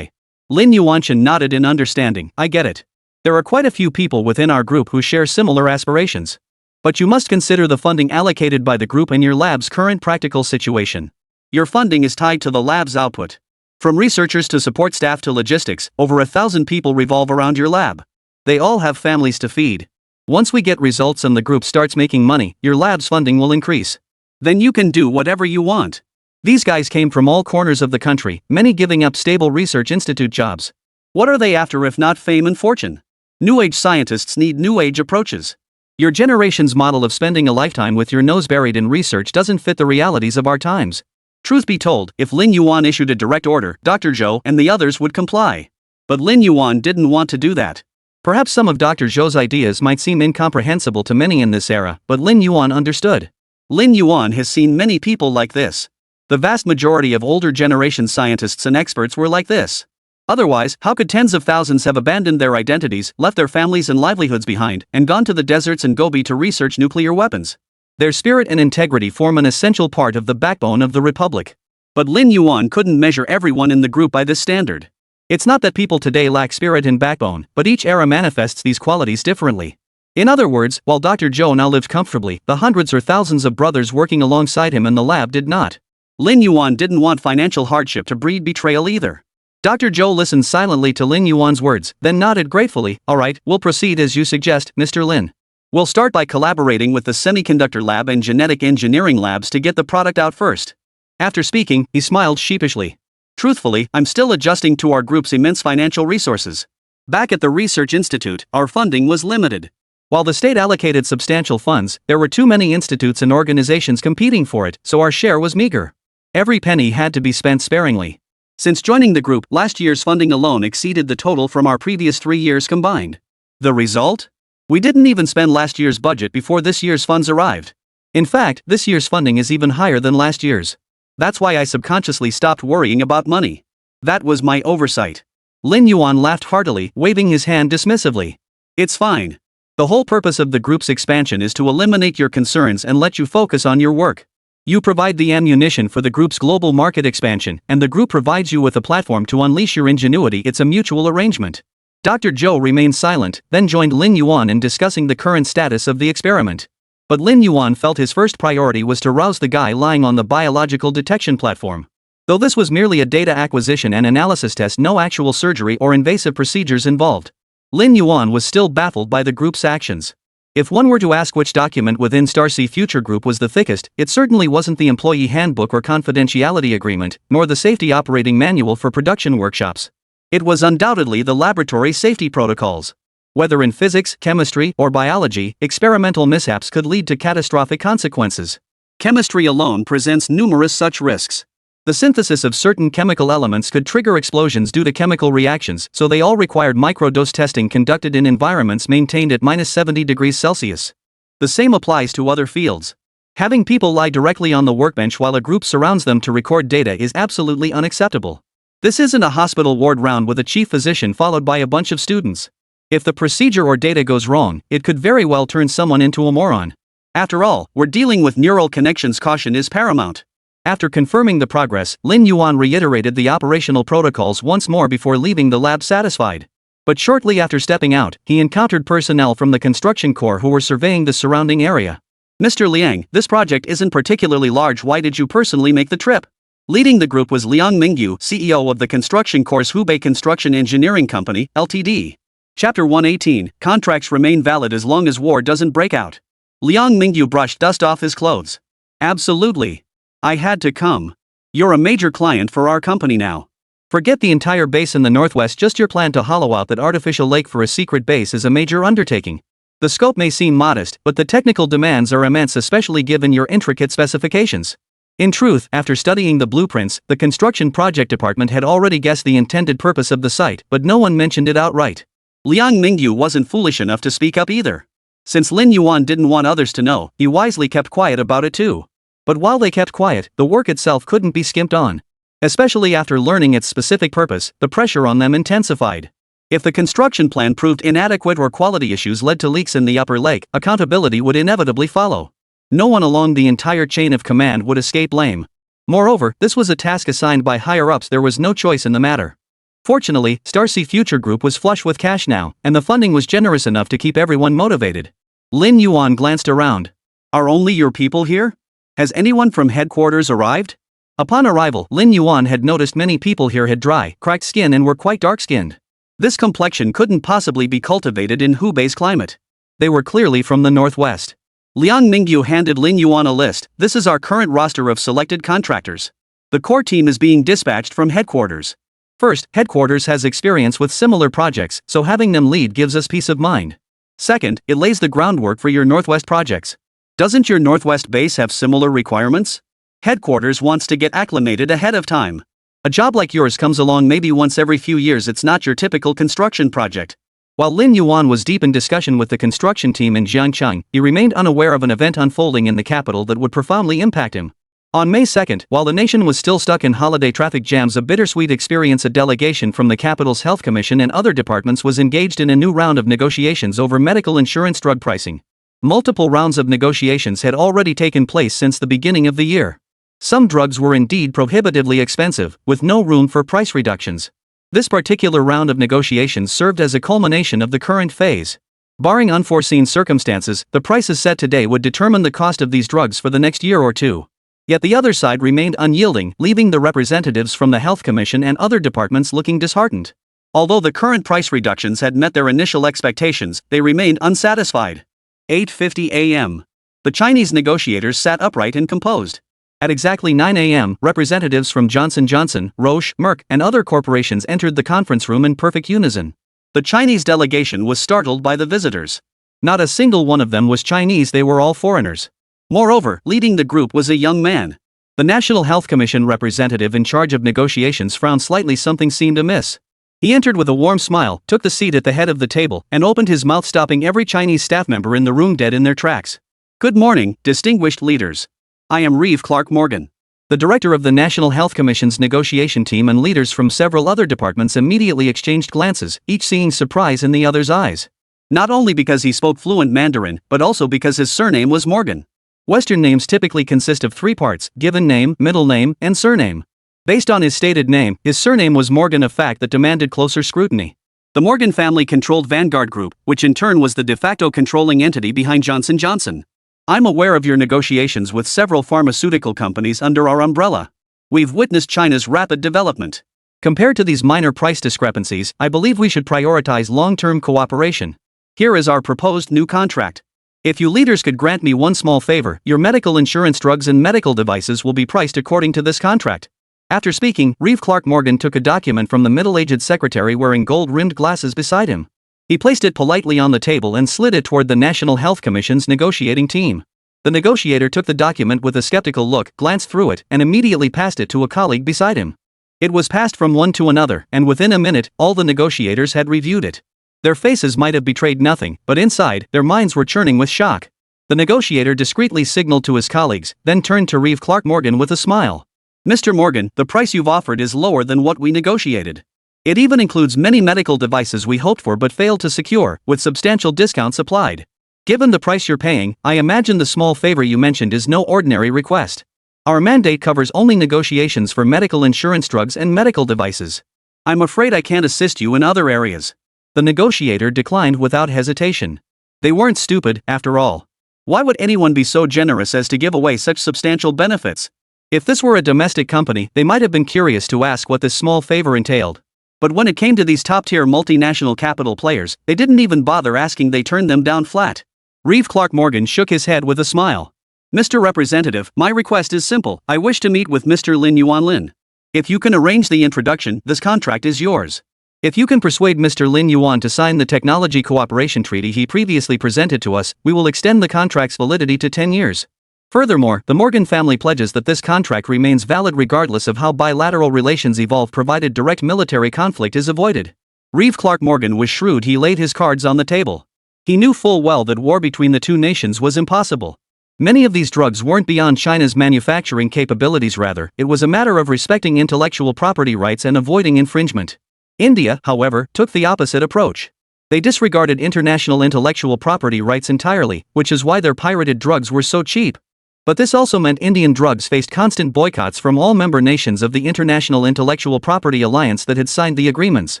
Lin Yuanshan nodded in understanding. I get it. There are quite a few people within our group who share similar aspirations. But you must consider the funding allocated by the group and your lab's current practical situation. Your funding is tied to the lab's output. From researchers to support staff to logistics, over 1,000 people revolve around your lab. They all have families to feed. Once we get results and the group starts making money, your lab's funding will increase. Then you can do whatever you want. These guys came from all corners of the country, many giving up stable research institute jobs. What are they after if not fame and fortune? New Age scientists need New Age approaches. Your generation's model of spending a lifetime with your nose buried in research doesn't fit the realities of our times. Truth be told, if Lin Yuan issued a direct order, Dr. Zhou and the others would comply. But Lin Yuan didn't want to do that. Perhaps some of Dr. Zhou's ideas might seem incomprehensible to many in this era, but Lin Yuan understood. Lin Yuan has seen many people like this. The vast majority of older generation scientists and experts were like this. Otherwise, how could tens of thousands have abandoned their identities, left their families and livelihoods behind, and gone to the deserts and Gobi to research nuclear weapons? Their spirit and integrity form an essential part of the backbone of the Republic. But Lin Yuan couldn't measure everyone in the group by this standard. It's not that people today lack spirit and backbone, but each era manifests these qualities differently. In other words, while Dr. Zhou now lived comfortably, the hundreds or thousands of brothers working alongside him in the lab did not. Lin Yuan didn't want financial hardship to breed betrayal either. Dr. Zhou listened silently to Lin Yuan's words, then nodded gratefully. Alright, we'll proceed as you suggest, Mr. Lin. We'll start by collaborating with the semiconductor lab and genetic engineering labs to get the product out first. After speaking, he smiled sheepishly. Truthfully, I'm still adjusting to our group's immense financial resources. Back at the Research Institute, our funding was limited. While the state allocated substantial funds, there were too many institutes and organizations competing for it, so our share was meager. Every penny had to be spent sparingly. Since joining the group, last year's funding alone exceeded the total from our previous 3 years combined. The result? We didn't even spend last year's budget before this year's funds arrived. In fact, this year's funding is even higher than last year's. That's why I subconsciously stopped worrying about money. That was my oversight. Lin Yuan laughed heartily, waving his hand dismissively. It's fine. The whole purpose of the group's expansion is to eliminate your concerns and let you focus on your work. You provide the ammunition for the group's global market expansion, and the group provides you with a platform to unleash your ingenuity. It's a mutual arrangement. Dr. Zhou remained silent, then joined Lin Yuan in discussing the current status of the experiment. But Lin Yuan felt his first priority was to rouse the guy lying on the biological detection platform. Though this was merely a data acquisition and analysis test, no actual surgery or invasive procedures involved. Lin Yuan was still baffled by the group's actions. If one were to ask which document within Starcy Future Group was the thickest, it certainly wasn't the employee handbook or confidentiality agreement, nor the safety operating manual for production workshops. It was undoubtedly the laboratory safety protocols. Whether in physics, chemistry, or biology, experimental mishaps could lead to catastrophic consequences. Chemistry alone presents numerous such risks. The synthesis of certain chemical elements could trigger explosions due to chemical reactions, so they all required microdose testing conducted in environments maintained at -70°C. The same applies to other fields. Having people lie directly on the workbench while a group surrounds them to record data is absolutely unacceptable. This isn't a hospital ward round with a chief physician followed by a bunch of students. If the procedure or data goes wrong, it could very well turn someone into a moron. After all, we're dealing with neural connections. Caution is paramount. After confirming the progress, Lin Yuan reiterated the operational protocols once more before leaving the lab satisfied. But shortly after stepping out, he encountered personnel from the construction corps who were surveying the surrounding area. Mr. Liang, this project isn't particularly large. Why did you personally make the trip? Leading the group was Liang Mingyu, CEO of the construction corps' Hubei Construction Engineering Company, Ltd. Chapter 118, Contracts remain valid as long as war doesn't break out. Liang Mingyu brushed dust off his clothes. Absolutely. I had to come. You're a major client for our company now. Forget the entire base in the northwest, just your plan to hollow out that artificial lake for a secret base is a major undertaking. The scope may seem modest, but the technical demands are immense, especially given your intricate specifications. In truth, after studying the blueprints, the construction project department had already guessed the intended purpose of the site, but no one mentioned it outright. Liang Mingyu wasn't foolish enough to speak up either. Since Lin Yuan didn't want others to know, he wisely kept quiet about it too. But while they kept quiet, the work itself couldn't be skimped on. Especially after learning its specific purpose, the pressure on them intensified. If the construction plan proved inadequate or quality issues led to leaks in the upper lake, accountability would inevitably follow. No one along the entire chain of command would escape blame. Moreover, this was a task assigned by higher-ups. There was no choice in the matter. Fortunately, Starcy Future Group was flush with cash now, and the funding was generous enough to keep everyone motivated. Lin Yuan glanced around. Are only your people here? Has anyone from headquarters arrived? Upon arrival, Lin Yuan had noticed many people here had dry, cracked skin and were quite dark-skinned. This complexion couldn't possibly be cultivated in Hubei's climate. They were clearly from the northwest. Liang Mingyu handed Lin Yuan a list. This is our current roster of selected contractors. The core team is being dispatched from headquarters. First, headquarters has experience with similar projects, so having them lead gives us peace of mind. Second, it lays the groundwork for your northwest projects. Doesn't your northwest base have similar requirements? Headquarters wants to get acclimated ahead of time. A job like yours comes along maybe once every few years. It's not your typical construction project. While Lin Yuan was deep in discussion with the construction team in Jiangcheng, he remained unaware of an event unfolding in the capital that would profoundly impact him. On May 2nd, while the nation was still stuck in holiday traffic jams, a bittersweet experience, a delegation from the capital's health commission and other departments was engaged in a new round of negotiations over medical insurance drug pricing. Multiple rounds of negotiations had already taken place since the beginning of the year. Some drugs were indeed prohibitively expensive, with no room for price reductions. This particular round of negotiations served as a culmination of the current phase. Barring unforeseen circumstances, the prices set today would determine the cost of these drugs for the next year or two. Yet the other side remained unyielding, leaving the representatives from the Health Commission and other departments looking disheartened. Although the current price reductions had met their initial expectations, they remained unsatisfied. 8:50 a.m. The Chinese negotiators sat upright and composed. At exactly 9 a.m., representatives from Johnson & Johnson, Roche, Merck, and other corporations entered the conference room in perfect unison. The Chinese delegation was startled by the visitors. Not a single one of them was Chinese, they were all foreigners. Moreover, leading the group was a young man. The National Health Commission representative in charge of negotiations frowned slightly. Something seemed amiss. He entered with a warm smile, took the seat at the head of the table, and opened his mouth, stopping every Chinese staff member in the room dead in their tracks. "Good morning, distinguished leaders. I am Reeve Clark Morgan." The director of the National Health Commission's negotiation team and leaders from several other departments immediately exchanged glances, each seeing surprise in the other's eyes. Not only because he spoke fluent Mandarin, but also because his surname was Morgan. Western names typically consist of three parts: given name, middle name, and surname. Based on his stated name, his surname was Morgan, a fact that demanded closer scrutiny. The Morgan family controlled Vanguard Group, which in turn was the de facto controlling entity behind Johnson & Johnson. "I'm aware of your negotiations with several pharmaceutical companies under our umbrella. We've witnessed China's rapid development. Compared to these minor price discrepancies, I believe we should prioritize long-term cooperation. Here is our proposed new contract. If you leaders could grant me one small favor, your medical insurance drugs and medical devices will be priced according to this contract." After speaking, Reeve Clark Morgan took a document from the middle-aged secretary wearing gold-rimmed glasses beside him. He placed it politely on the table and slid it toward the National Health Commission's negotiating team. The negotiator took the document with a skeptical look, glanced through it, and immediately passed it to a colleague beside him. It was passed from one to another, and within a minute, all the negotiators had reviewed it. Their faces might have betrayed nothing, but inside, their minds were churning with shock. The negotiator discreetly signaled to his colleagues, then turned to Reeve Clark Morgan with a smile. "Mr. Morgan, the price you've offered is lower than what we negotiated. It even includes many medical devices we hoped for but failed to secure, with substantial discounts applied. Given the price you're paying, I imagine the small favor you mentioned is no ordinary request. Our mandate covers only negotiations for medical insurance drugs and medical devices. I'm afraid I can't assist you in other areas." The negotiator declined without hesitation. They weren't stupid, after all. Why would anyone be so generous as to give away such substantial benefits? If this were a domestic company, they might have been curious to ask what this small favor entailed. But when it came to these top-tier multinational capital players, they didn't even bother asking, they turned them down flat. Reeve Clark Morgan shook his head with a smile. "Mr. Representative, my request is simple. I wish to meet with Mr. Lin Yuan. If you can arrange the introduction, this contract is yours. If you can persuade Mr. Lin Yuan to sign the technology cooperation treaty he previously presented to us, we will extend the contract's validity to 10 years. Furthermore, the Morgan family pledges that this contract remains valid regardless of how bilateral relations evolve, provided direct military conflict is avoided." Reeve Clark Morgan was shrewd. He laid his cards on the table. He knew full well that war between the two nations was impossible. Many of these drugs weren't beyond China's manufacturing capabilities, rather, it was a matter of respecting intellectual property rights and avoiding infringement. India, however, took the opposite approach. They disregarded international intellectual property rights entirely, which is why their pirated drugs were so cheap. But this also meant Indian drugs faced constant boycotts from all member nations of the International Intellectual Property Alliance that had signed the agreements.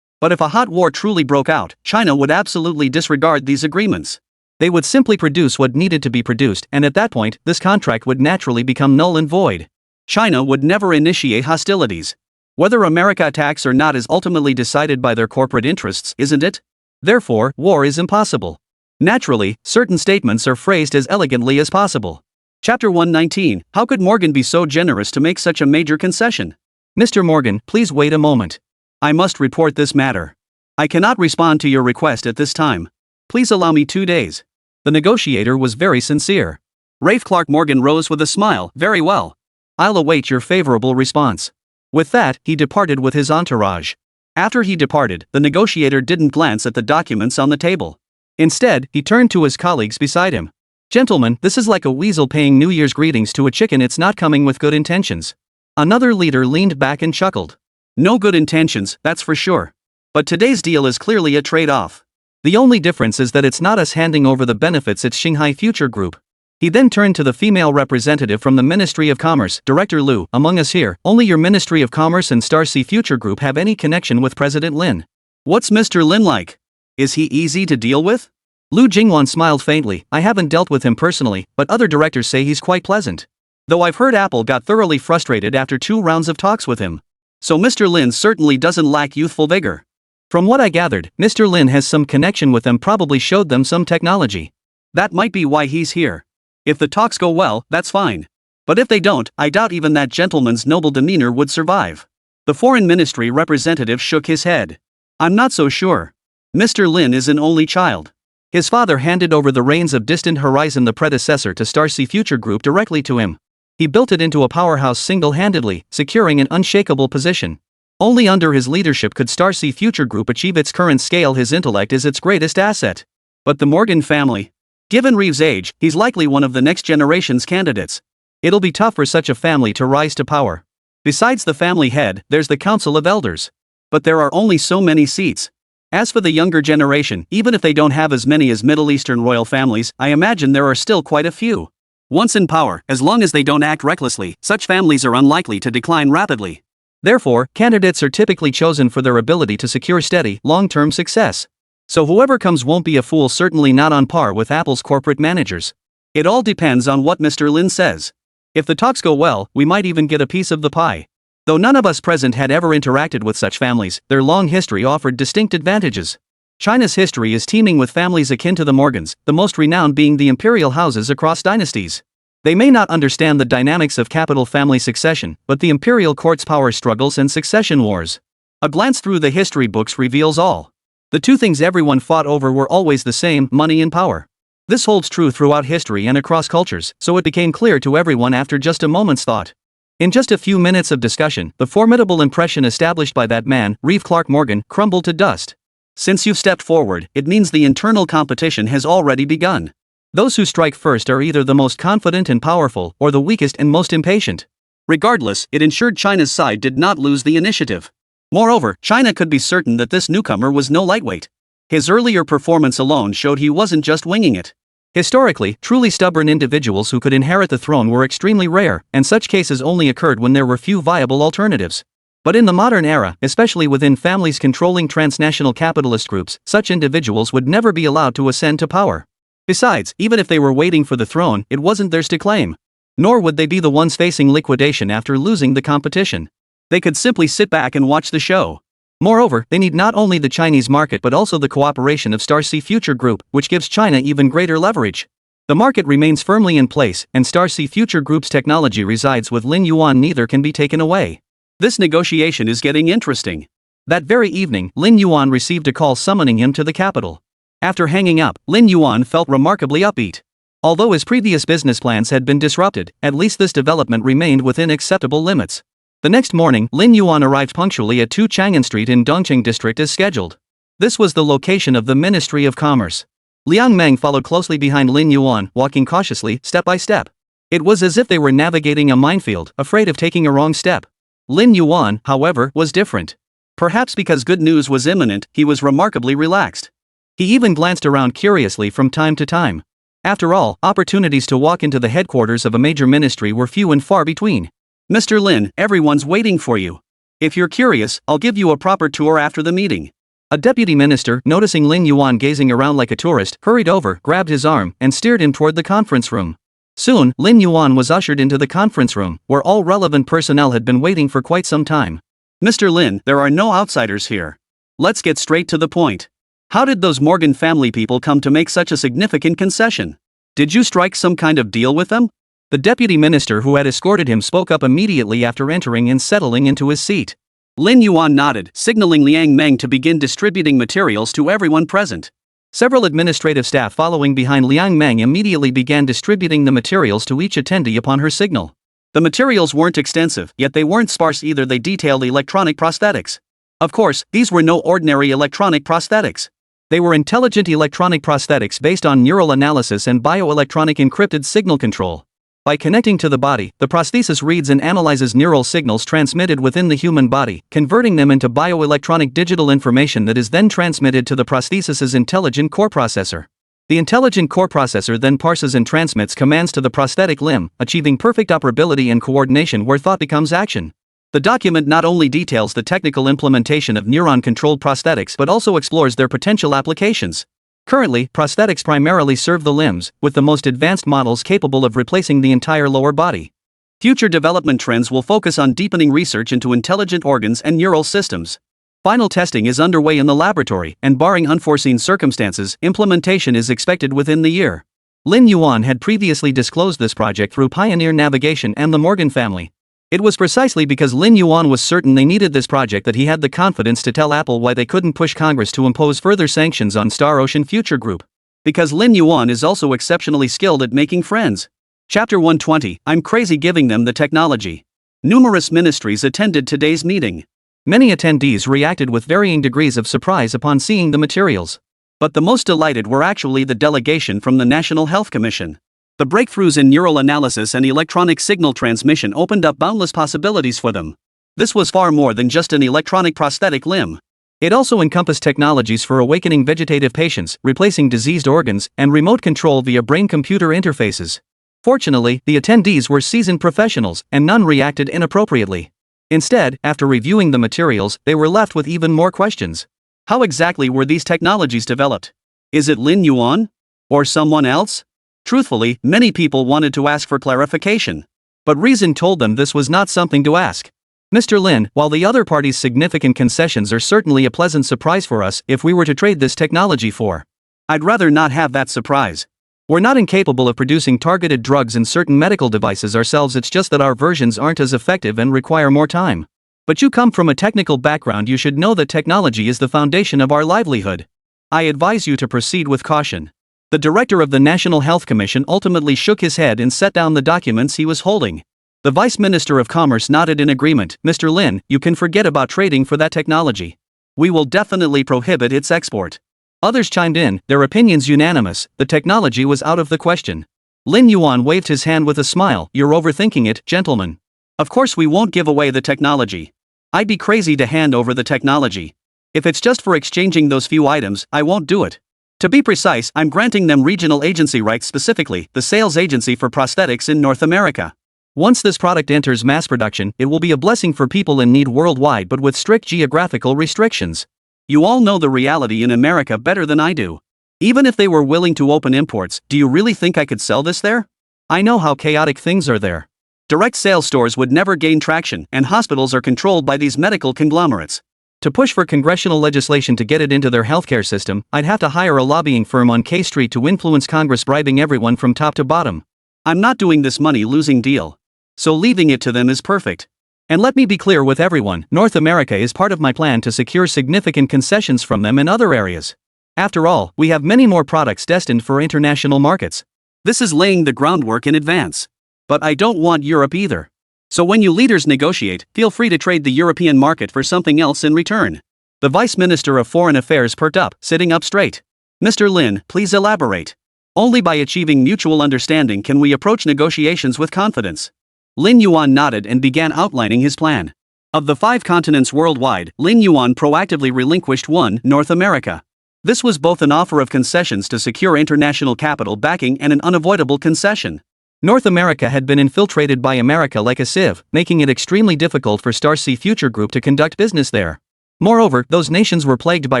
But if a hot war truly broke out, China would absolutely disregard these agreements. They would simply produce what needed to be produced, and at that point, this contract would naturally become null and void. China would never initiate hostilities. Whether America attacks or not is ultimately decided by their corporate interests, isn't it? Therefore, war is impossible. Naturally, certain statements are phrased as elegantly as possible. Chapter 119, how could Morgan be so generous to make such a major concession? "Mr. Morgan, please wait a moment. I must report this matter. I cannot respond to your request at this time. Please allow me 2 days." The negotiator was very sincere. Reeve Clark Morgan rose with a smile. "Very well. I'll await your favorable response." With that, he departed with his entourage. After he departed, the negotiator didn't glance at the documents on the table. Instead, he turned to his colleagues beside him. Gentlemen, this is like a weasel paying New Year's greetings to a chicken. It's not coming with good intentions. Another leader leaned back and chuckled. No good intentions, that's for sure. But today's deal is clearly a trade-off. The only difference is that it's not us handing over the benefits, it's Shanghai Future Group. He then turned to the female representative from the Ministry of Commerce, Director Liu. Among us here, only your Ministry of Commerce and Star Sea Future Group have any connection with President Lin. What's Mr. Lin like? Is he easy to deal with? Lu Jingwan smiled faintly. I haven't dealt with him personally, but other directors say he's quite pleasant. Though I've heard Apple got thoroughly frustrated after 2 rounds of talks with him. So Mr. Lin certainly doesn't lack youthful vigor. From what I gathered, Mr. Lin has some connection with them, probably showed them some technology. That might be why he's here. If the talks go well, that's fine. But if they don't, I doubt even that gentleman's noble demeanor would survive. The foreign ministry representative shook his head. I'm not so sure. Mr. Lin is an only child. His father handed over the reins of Distant Horizon, the predecessor to Star Sea Future Group, directly to him. He built it into a powerhouse single-handedly, securing an unshakable position. Only under his leadership could Star Sea Future Group achieve its current scale. His intellect is its greatest asset. But the Morgan family? Given Reeves' age, he's likely one of the next generation's candidates. It'll be tough for such a family to rise to power. Besides the family head, there's the Council of Elders. But there are only so many seats. As for the younger generation, even if they don't have as many as Middle Eastern royal families, I imagine there are still quite a few. Once in power, as long as they don't act recklessly, such families are unlikely to decline rapidly. Therefore, candidates are typically chosen for their ability to secure steady, long-term success. So whoever comes won't be a fool, certainly not on par with Apple's corporate managers. It all depends on what Mr. Lin says. If the talks go well, we might even get a piece of the pie. Though none of us present had ever interacted with such families, their long history offered distinct advantages. China's history is teeming with families akin to the Morgans, the most renowned being the imperial houses across dynasties. They may not understand the dynamics of capital family succession, but the imperial court's power struggles and succession wars. A glance through the history books reveals all. The 2 things everyone fought over were always the same: money and power. This holds true throughout history and across cultures, so it became clear to everyone after just a moment's thought. In just a few minutes of discussion, the formidable impression established by that man, Reeve Clark Morgan, crumbled to dust. Since you've stepped forward, it means the internal competition has already begun. Those who strike first are either the most confident and powerful, or the weakest and most impatient. Regardless, it ensured China's side did not lose the initiative. Moreover, China could be certain that this newcomer was no lightweight. His earlier performance alone showed he wasn't just winging it. Historically, truly stubborn individuals who could inherit the throne were extremely rare, and such cases only occurred when there were few viable alternatives. But in the modern era, especially within families controlling transnational capitalist groups, such individuals would never be allowed to ascend to power. Besides, even if they were waiting for the throne, it wasn't theirs to claim. Nor would they be the ones facing liquidation after losing the competition. They could simply sit back and watch the show. Moreover, they need not only the Chinese market but also the cooperation of Star Sea Future Group, which gives China even greater leverage. The market remains firmly in place, and Star Sea Future Group's technology resides with Lin Yuan. Neither can be taken away. This negotiation is getting interesting. That very evening, Lin Yuan received a call summoning him to the capital. After hanging up, Lin Yuan felt remarkably upbeat. Although his previous business plans had been disrupted, at least this development remained within acceptable limits. The next morning, Lin Yuan arrived punctually at 2 Chang'an Street in Dongqing District as scheduled. This was the location of the Ministry of Commerce. Liang Meng followed closely behind Lin Yuan, walking cautiously, step by step. It was as if they were navigating a minefield, afraid of taking a wrong step. Lin Yuan, however, was different. Perhaps because good news was imminent, he was remarkably relaxed. He even glanced around curiously from time to time. After all, opportunities to walk into the headquarters of a major ministry were few and far between. Mr. Lin, everyone's waiting for you. If you're curious, I'll give you a proper tour after the meeting. A deputy minister, noticing Lin Yuan gazing around like a tourist, hurried over, grabbed his arm, and steered him toward the conference room. Soon, Lin Yuan was ushered into the conference room, where all relevant personnel had been waiting for quite some time. Mr. Lin, there are no outsiders here. Let's get straight to the point. How did those Morgan family people come to make such a significant concession? Did you strike some kind of deal with them? The deputy minister who had escorted him spoke up immediately after entering and settling into his seat. Lin Yuan nodded, signaling Liang Meng to begin distributing materials to everyone present. Several administrative staff following behind Liang Meng immediately began distributing the materials to each attendee upon her signal. The materials weren't extensive, yet they weren't sparse either. They detailed electronic prosthetics, Of course, these were no ordinary electronic prosthetics. They were intelligent electronic prosthetics based on neural analysis and bioelectronic encrypted signal control. By connecting to the body, the prosthesis reads and analyzes neural signals transmitted within the human body, converting them into bioelectronic digital information that is then transmitted to the prosthesis's intelligent core processor. The intelligent core processor then parses and transmits commands to the prosthetic limb, achieving perfect operability and coordination where thought becomes action. The document not only details the technical implementation of neuron-controlled prosthetics but also explores their potential applications. Currently, prosthetics primarily serve the limbs, with the most advanced models capable of replacing the entire lower body. Future development trends will focus on deepening research into intelligent organs and neural systems. Final testing is underway in the laboratory, and barring unforeseen circumstances, implementation is expected within the year. Lin Yuan had previously disclosed this project through Pioneer Navigation and the Morgan family. It was precisely because Lin Yuan was certain they needed this project that he had the confidence to tell Apple why they couldn't push Congress to impose further sanctions on Star Ocean Future Group. Because Lin Yuan is also exceptionally skilled at making friends. Chapter 120, I'm crazy giving them the technology. Numerous ministries attended today's meeting. Many attendees reacted with varying degrees of surprise upon seeing the materials. But the most delighted were actually the delegation from the National Health Commission. The breakthroughs in neural analysis and electronic signal transmission opened up boundless possibilities for them. This was far more than just an electronic prosthetic limb. It also encompassed technologies for awakening vegetative patients, replacing diseased organs, and remote control via brain-computer interfaces. Fortunately, the attendees were seasoned professionals, and none reacted inappropriately. Instead, after reviewing the materials, they were left with even more questions. How exactly were these technologies developed? Is it Lin Yuan? Or someone else? Truthfully, many people wanted to ask for clarification. But reason told them this was not something to ask. Mr. Lin, while the other party's significant concessions are certainly a pleasant surprise for us if we were to trade this technology for, I'd rather not have that surprise. We're not incapable of producing targeted drugs and certain medical devices ourselves, it's just that our versions aren't as effective and require more time. But you come from a technical background, you should know that technology is the foundation of our livelihood. I advise you to proceed with caution. The director of the National Health Commission ultimately shook his head and set down the documents he was holding. The Vice Minister of Commerce nodded in agreement. Mr. Lin, you can forget about trading for that technology. We will definitely prohibit its export. Others chimed in, their opinions unanimous. The technology was out of the question. Lin Yuan waved his hand with a smile. You're overthinking it, gentlemen. Of course we won't give away the technology. I'd be crazy to hand over the technology. If it's just for exchanging those few items, I won't do it. To be precise, I'm granting them regional agency rights, specifically the sales agency for prosthetics in North America. Once this product enters mass production, it will be a blessing for people in need worldwide, but with strict geographical restrictions. You all know the reality in America better than I do. Even if they were willing to open imports, do you really think I could sell this there? I know how chaotic things are there. Direct sales stores would never gain traction, and hospitals are controlled by these medical conglomerates. To push for congressional legislation to get it into their healthcare system, I'd have to hire a lobbying firm on K Street to influence Congress, bribing everyone from top to bottom. I'm not doing this money-losing deal. So leaving it to them is perfect. And let me be clear with everyone, North America is part of my plan to secure significant concessions from them in other areas. After all, we have many more products destined for international markets. This is laying the groundwork in advance. But I don't want Europe either. So when you leaders negotiate, feel free to trade the European market for something else in return. The Vice Minister of Foreign Affairs perked up, sitting up straight. Mr. Lin, please elaborate. Only by achieving mutual understanding can we approach negotiations with confidence. Lin Yuan nodded and began outlining his plan. Of the 5 continents worldwide, Lin Yuan proactively relinquished one, North America. This was both an offer of concessions to secure international capital backing and an unavoidable concession. North America had been infiltrated by America like a sieve, making it extremely difficult for Star Sea Future Group to conduct business there. Moreover, those nations were plagued by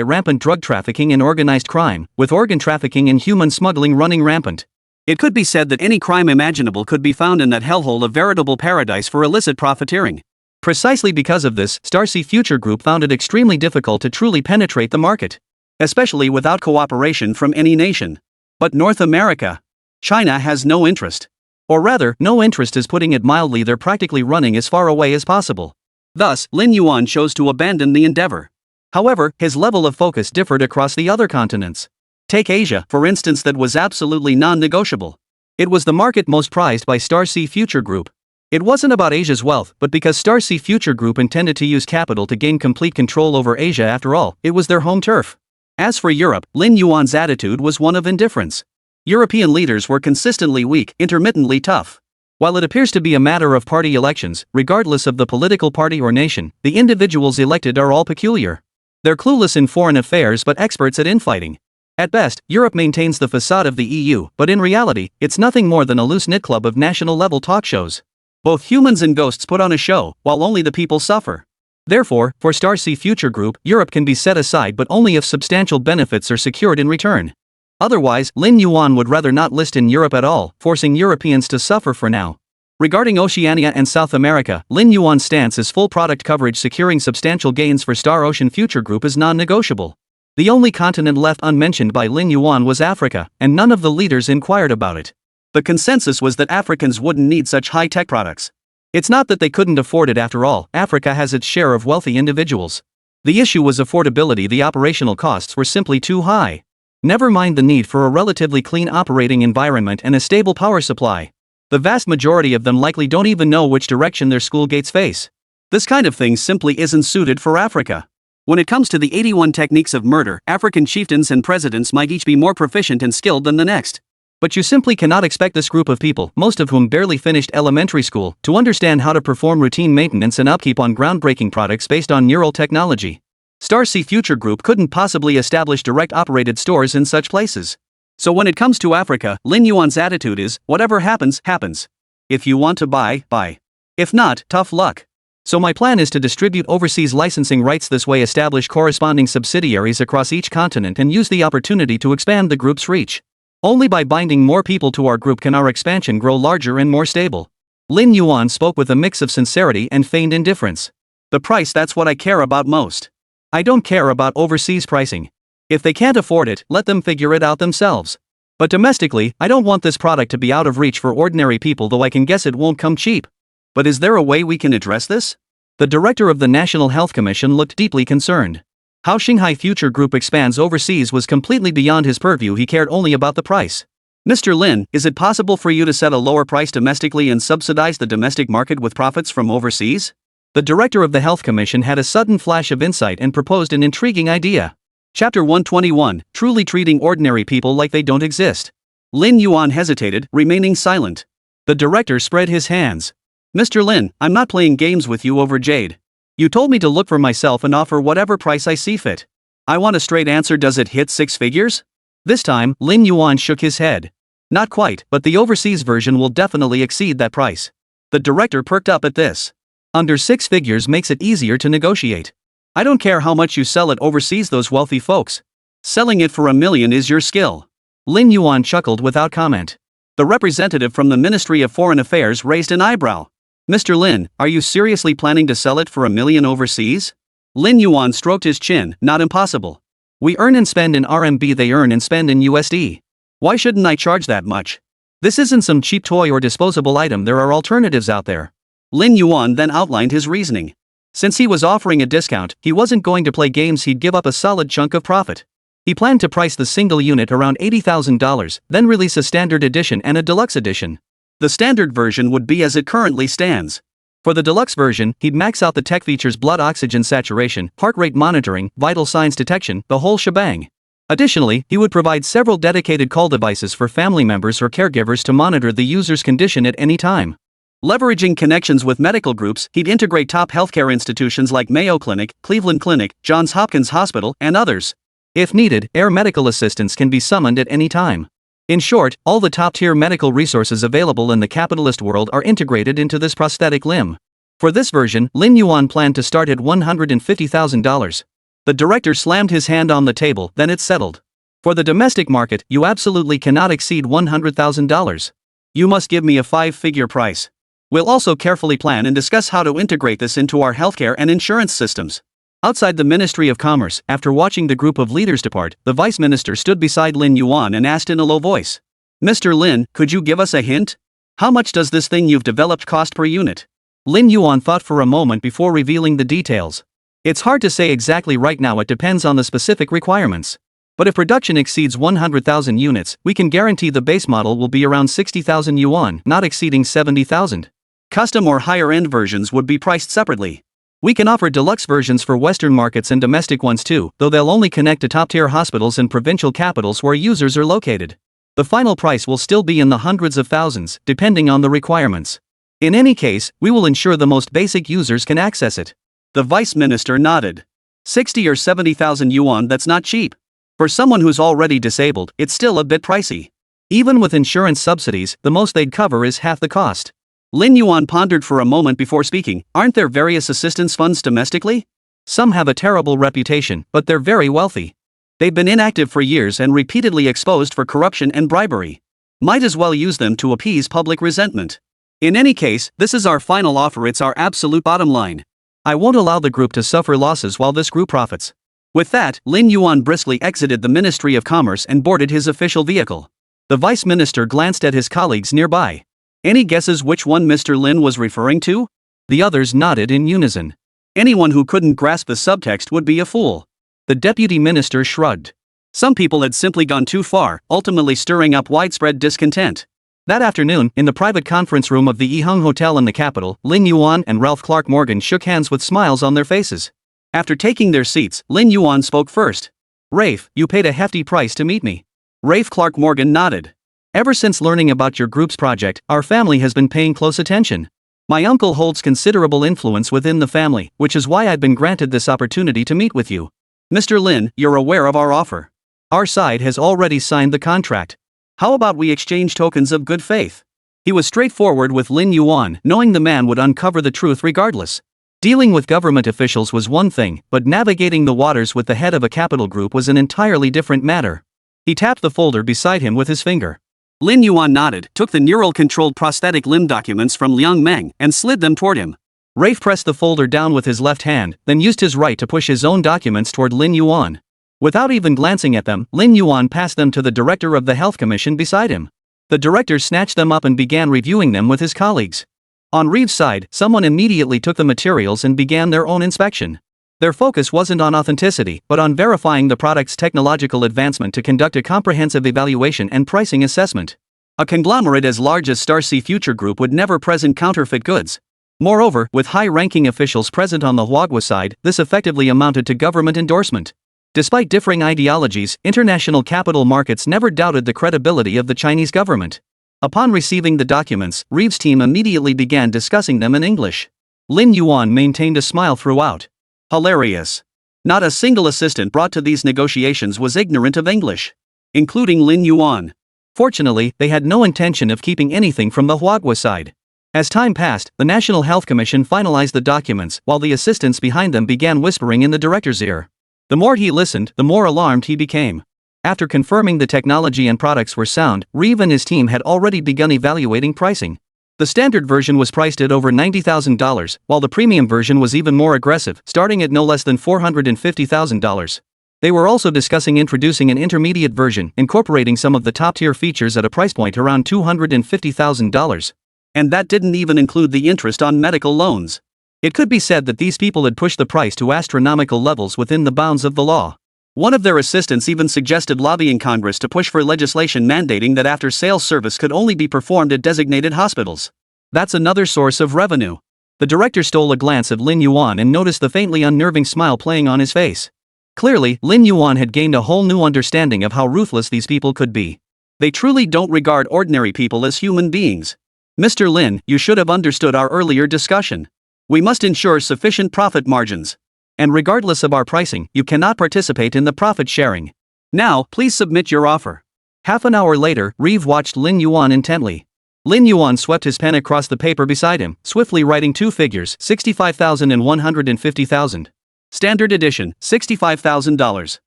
rampant drug trafficking and organized crime, with organ trafficking and human smuggling running rampant. It could be said that any crime imaginable could be found in that hellhole, a veritable paradise for illicit profiteering. Precisely because of this, Star Sea Future Group found it extremely difficult to truly penetrate the market, especially without cooperation from any nation. But North America? China has no interest. Or rather, no interest is putting it mildly. They're practically running as far away as possible. Thus, Lin Yuan chose to abandon the endeavor. However, his level of focus differed across the other continents. Take Asia, for instance, that was absolutely non-negotiable. It was the market most prized by Star Sea Future Group. It wasn't about Asia's wealth, but because Star Sea Future Group intended to use capital to gain complete control over Asia. After all, it was their home turf. As for Europe, Lin Yuan's attitude was one of indifference. European leaders were consistently weak, intermittently tough. While it appears to be a matter of party elections, regardless of the political party or nation, the individuals elected are all peculiar. They're clueless in foreign affairs but experts at infighting. At best, Europe maintains the facade of the EU, but in reality, it's nothing more than a loose-knit club of national-level talk shows. Both humans and ghosts put on a show, while only the people suffer. Therefore, for Star Sea Future Group, Europe can be set aside but only if substantial benefits are secured in return. Otherwise, Lin Yuan would rather not list in Europe at all, forcing Europeans to suffer for now. Regarding Oceania and South America, Lin Yuan's stance is full product coverage. Securing substantial gains for Star Ocean Future Group is non-negotiable. The only continent left unmentioned by Lin Yuan was Africa, and none of the leaders inquired about it. The consensus was that Africans wouldn't need such high-tech products. It's not that they couldn't afford it. After all, Africa has its share of wealthy individuals. The issue was affordability. The operational costs were simply too high. Never mind the need for a relatively clean operating environment and a stable power supply. The vast majority of them likely don't even know which direction their school gates face. This kind of thing simply isn't suited for Africa. When it comes to the 81 techniques of murder, African chieftains and presidents might each be more proficient and skilled than the next. But you simply cannot expect this group of people, most of whom barely finished elementary school, to understand how to perform routine maintenance and upkeep on groundbreaking products based on neural technology. Star Sea Future Group couldn't possibly establish direct operated stores in such places. So when it comes to Africa, Lin Yuan's attitude is, whatever happens, happens. If you want to buy, buy. If not, tough luck. So my plan is to distribute overseas licensing rights this way, establish corresponding subsidiaries across each continent and use the opportunity to expand the group's reach. Only by binding more people to our group can our expansion grow larger and more stable. Lin Yuan spoke with a mix of sincerity and feigned indifference. The price, that's what I care about most. I don't care about overseas pricing. If they can't afford it, let them figure it out themselves. But domestically, I don't want this product to be out of reach for ordinary people, though I can guess it won't come cheap. But is there a way we can address this? The director of the National Health Commission looked deeply concerned. How Shanghai Future Group expands overseas was completely beyond his purview. He cared only about the price. Mr. Lin, is it possible for you to set a lower price domestically and subsidize the domestic market with profits from overseas? The director of the Health Commission had a sudden flash of insight and proposed an intriguing idea. Chapter 121, Truly Treating Ordinary People Like They Don't Exist. Lin Yuan hesitated, remaining silent. The director spread his hands. Mr. Lin, I'm not playing games with you over jade. You told me to look for myself and offer whatever price I see fit. I want a straight answer. Does it hit 6 figures? This time, Lin Yuan shook his head. Not quite, but the overseas version will definitely exceed that price. The director perked up at this. Under 6 figures makes it easier to negotiate. I don't care how much you sell it overseas, those wealthy folks. Selling it for $1 million is your skill. Lin Yuan chuckled without comment. The representative from the Ministry of Foreign Affairs raised an eyebrow. Mr. Lin, are you seriously planning to sell it for $1 million overseas? Lin Yuan stroked his chin. Not impossible. We earn and spend in RMB, they earn and spend in USD. Why shouldn't I charge that much? This isn't some cheap toy or disposable item, there are alternatives out there. Lin Yuan then outlined his reasoning. Since he was offering a discount, he wasn't going to play games. He'd give up a solid chunk of profit. He planned to price the single unit around $80,000, then release a standard edition and a deluxe edition. The standard version would be as it currently stands. For the deluxe version, he'd max out the tech features: blood oxygen saturation, heart rate monitoring, vital signs detection, the whole shebang. Additionally, he would provide several dedicated call devices for family members or caregivers to monitor the user's condition at any time. Leveraging connections with medical groups, he'd integrate top healthcare institutions like Mayo Clinic, Cleveland Clinic, Johns Hopkins Hospital, and others. If needed, air medical assistance can be summoned at any time. In short, all the top-tier medical resources available in the capitalist world are integrated into this prosthetic limb. For this version, Lin Yuan planned to start at $150,000. The director slammed his hand on the table, then it's settled. For the domestic market, you absolutely cannot exceed $100,000. You must give me a 5-figure price. We'll also carefully plan and discuss how to integrate this into our healthcare and insurance systems. Outside the Ministry of Commerce, after watching the group of leaders depart, the vice minister stood beside Lin Yuan and asked in a low voice. Mr. Lin, could you give us a hint? How much does this thing you've developed cost per unit? Lin Yuan thought for a moment before revealing the details. It's hard to say exactly right now, it depends on the specific requirements. But if production exceeds 100,000 units, we can guarantee the base model will be around 60,000 yuan, not exceeding 70,000. Custom or higher-end versions would be priced separately. We can offer deluxe versions for Western markets and domestic ones too, though they'll only connect to top-tier hospitals in provincial capitals where users are located. The final price will still be in the hundreds of thousands, depending on the requirements. In any case, we will ensure the most basic users can access it. The vice minister nodded. 60 or 70,000 yuan, that's not cheap. For someone who's already disabled, it's still a bit pricey. Even with insurance subsidies, the most they'd cover is half the cost. Lin Yuan pondered for a moment before speaking. Aren't there various assistance funds domestically? Some have a terrible reputation, but they're very wealthy. They've been inactive for years and repeatedly exposed for corruption and bribery. Might as well use them to appease public resentment. In any case, this is our final offer, it's our absolute bottom line. I won't allow the group to suffer losses while this group profits. With that, Lin Yuan briskly exited the Ministry of Commerce and boarded his official vehicle. The vice minister glanced at his colleagues nearby. Any guesses which one Mr. Lin was referring to? The others nodded in unison. Anyone who couldn't grasp the subtext would be a fool. The deputy minister shrugged. Some people had simply gone too far, ultimately stirring up widespread discontent. That afternoon, in the private conference room of the Yiheng Hotel in the capital, Lin Yuan and Ralph Clark Morgan shook hands with smiles on their faces. After taking their seats, Lin Yuan spoke first. Rafe, you paid a hefty price to meet me. Rafe Clark Morgan nodded. Ever since learning about your group's project, our family has been paying close attention. My uncle holds considerable influence within the family, which is why I've been granted this opportunity to meet with you. Mr. Lin, you're aware of our offer. Our side has already signed the contract. How about we exchange tokens of good faith? He was straightforward with Lin Yuan, knowing the man would uncover the truth regardless. Dealing with government officials was one thing, but navigating the waters with the head of a capital group was an entirely different matter. He tapped the folder beside him with his finger. Lin Yuan nodded, took the neural-controlled prosthetic limb documents from Liang Meng, and slid them toward him. Rafe pressed the folder down with his left hand, then used his right to push his own documents toward Lin Yuan. Without even glancing at them, Lin Yuan passed them to the director of the health commission beside him. The director snatched them up and began reviewing them with his colleagues. On Reeve's side, someone immediately took the materials and began their own inspection. Their focus wasn't on authenticity, but on verifying the product's technological advancement to conduct a comprehensive evaluation and pricing assessment. A conglomerate as large as Starcy Future Group would never present counterfeit goods. Moreover, with high-ranking officials present on the Huagua side, this effectively amounted to government endorsement. Despite differing ideologies, international capital markets never doubted the credibility of the Chinese government. Upon receiving the documents, Reeve's team immediately began discussing them in English. Lin Yuan maintained a smile throughout. Hilarious. Not a single assistant brought to these negotiations was ignorant of English, including Lin Yuan. Fortunately, they had no intention of keeping anything from the Huagua side. As time passed, the National Health Commission finalized the documents, while the assistants behind them began whispering in the director's ear. The more he listened, the more alarmed he became. After confirming the technology and products were sound, Reeve and his team had already begun evaluating pricing. The standard version was priced at over $90,000, while the premium version was even more aggressive, starting at no less than $450,000. They were also discussing introducing an intermediate version, incorporating some of the top-tier features at a price point around $250,000. And that didn't even include the interest on medical loans. It could be said that these people had pushed the price to astronomical levels within the bounds of the law. One of their assistants even suggested lobbying Congress to push for legislation mandating that after-sales service could only be performed at designated hospitals. That's another source of revenue. The director stole a glance at Lin Yuan and noticed the faintly unnerving smile playing on his face. Clearly, Lin Yuan had gained a whole new understanding of how ruthless these people could be. They truly don't regard ordinary people as human beings. Mr. Lin, you should have understood our earlier discussion. We must ensure sufficient profit margins. And regardless of our pricing, you cannot participate in the profit sharing. Now, please submit your offer. Half an hour later, Reeve watched Lin Yuan intently. Lin Yuan swept his pen across the paper beside him, swiftly writing two figures, $65,000 and $150,000. Standard edition, $65,000.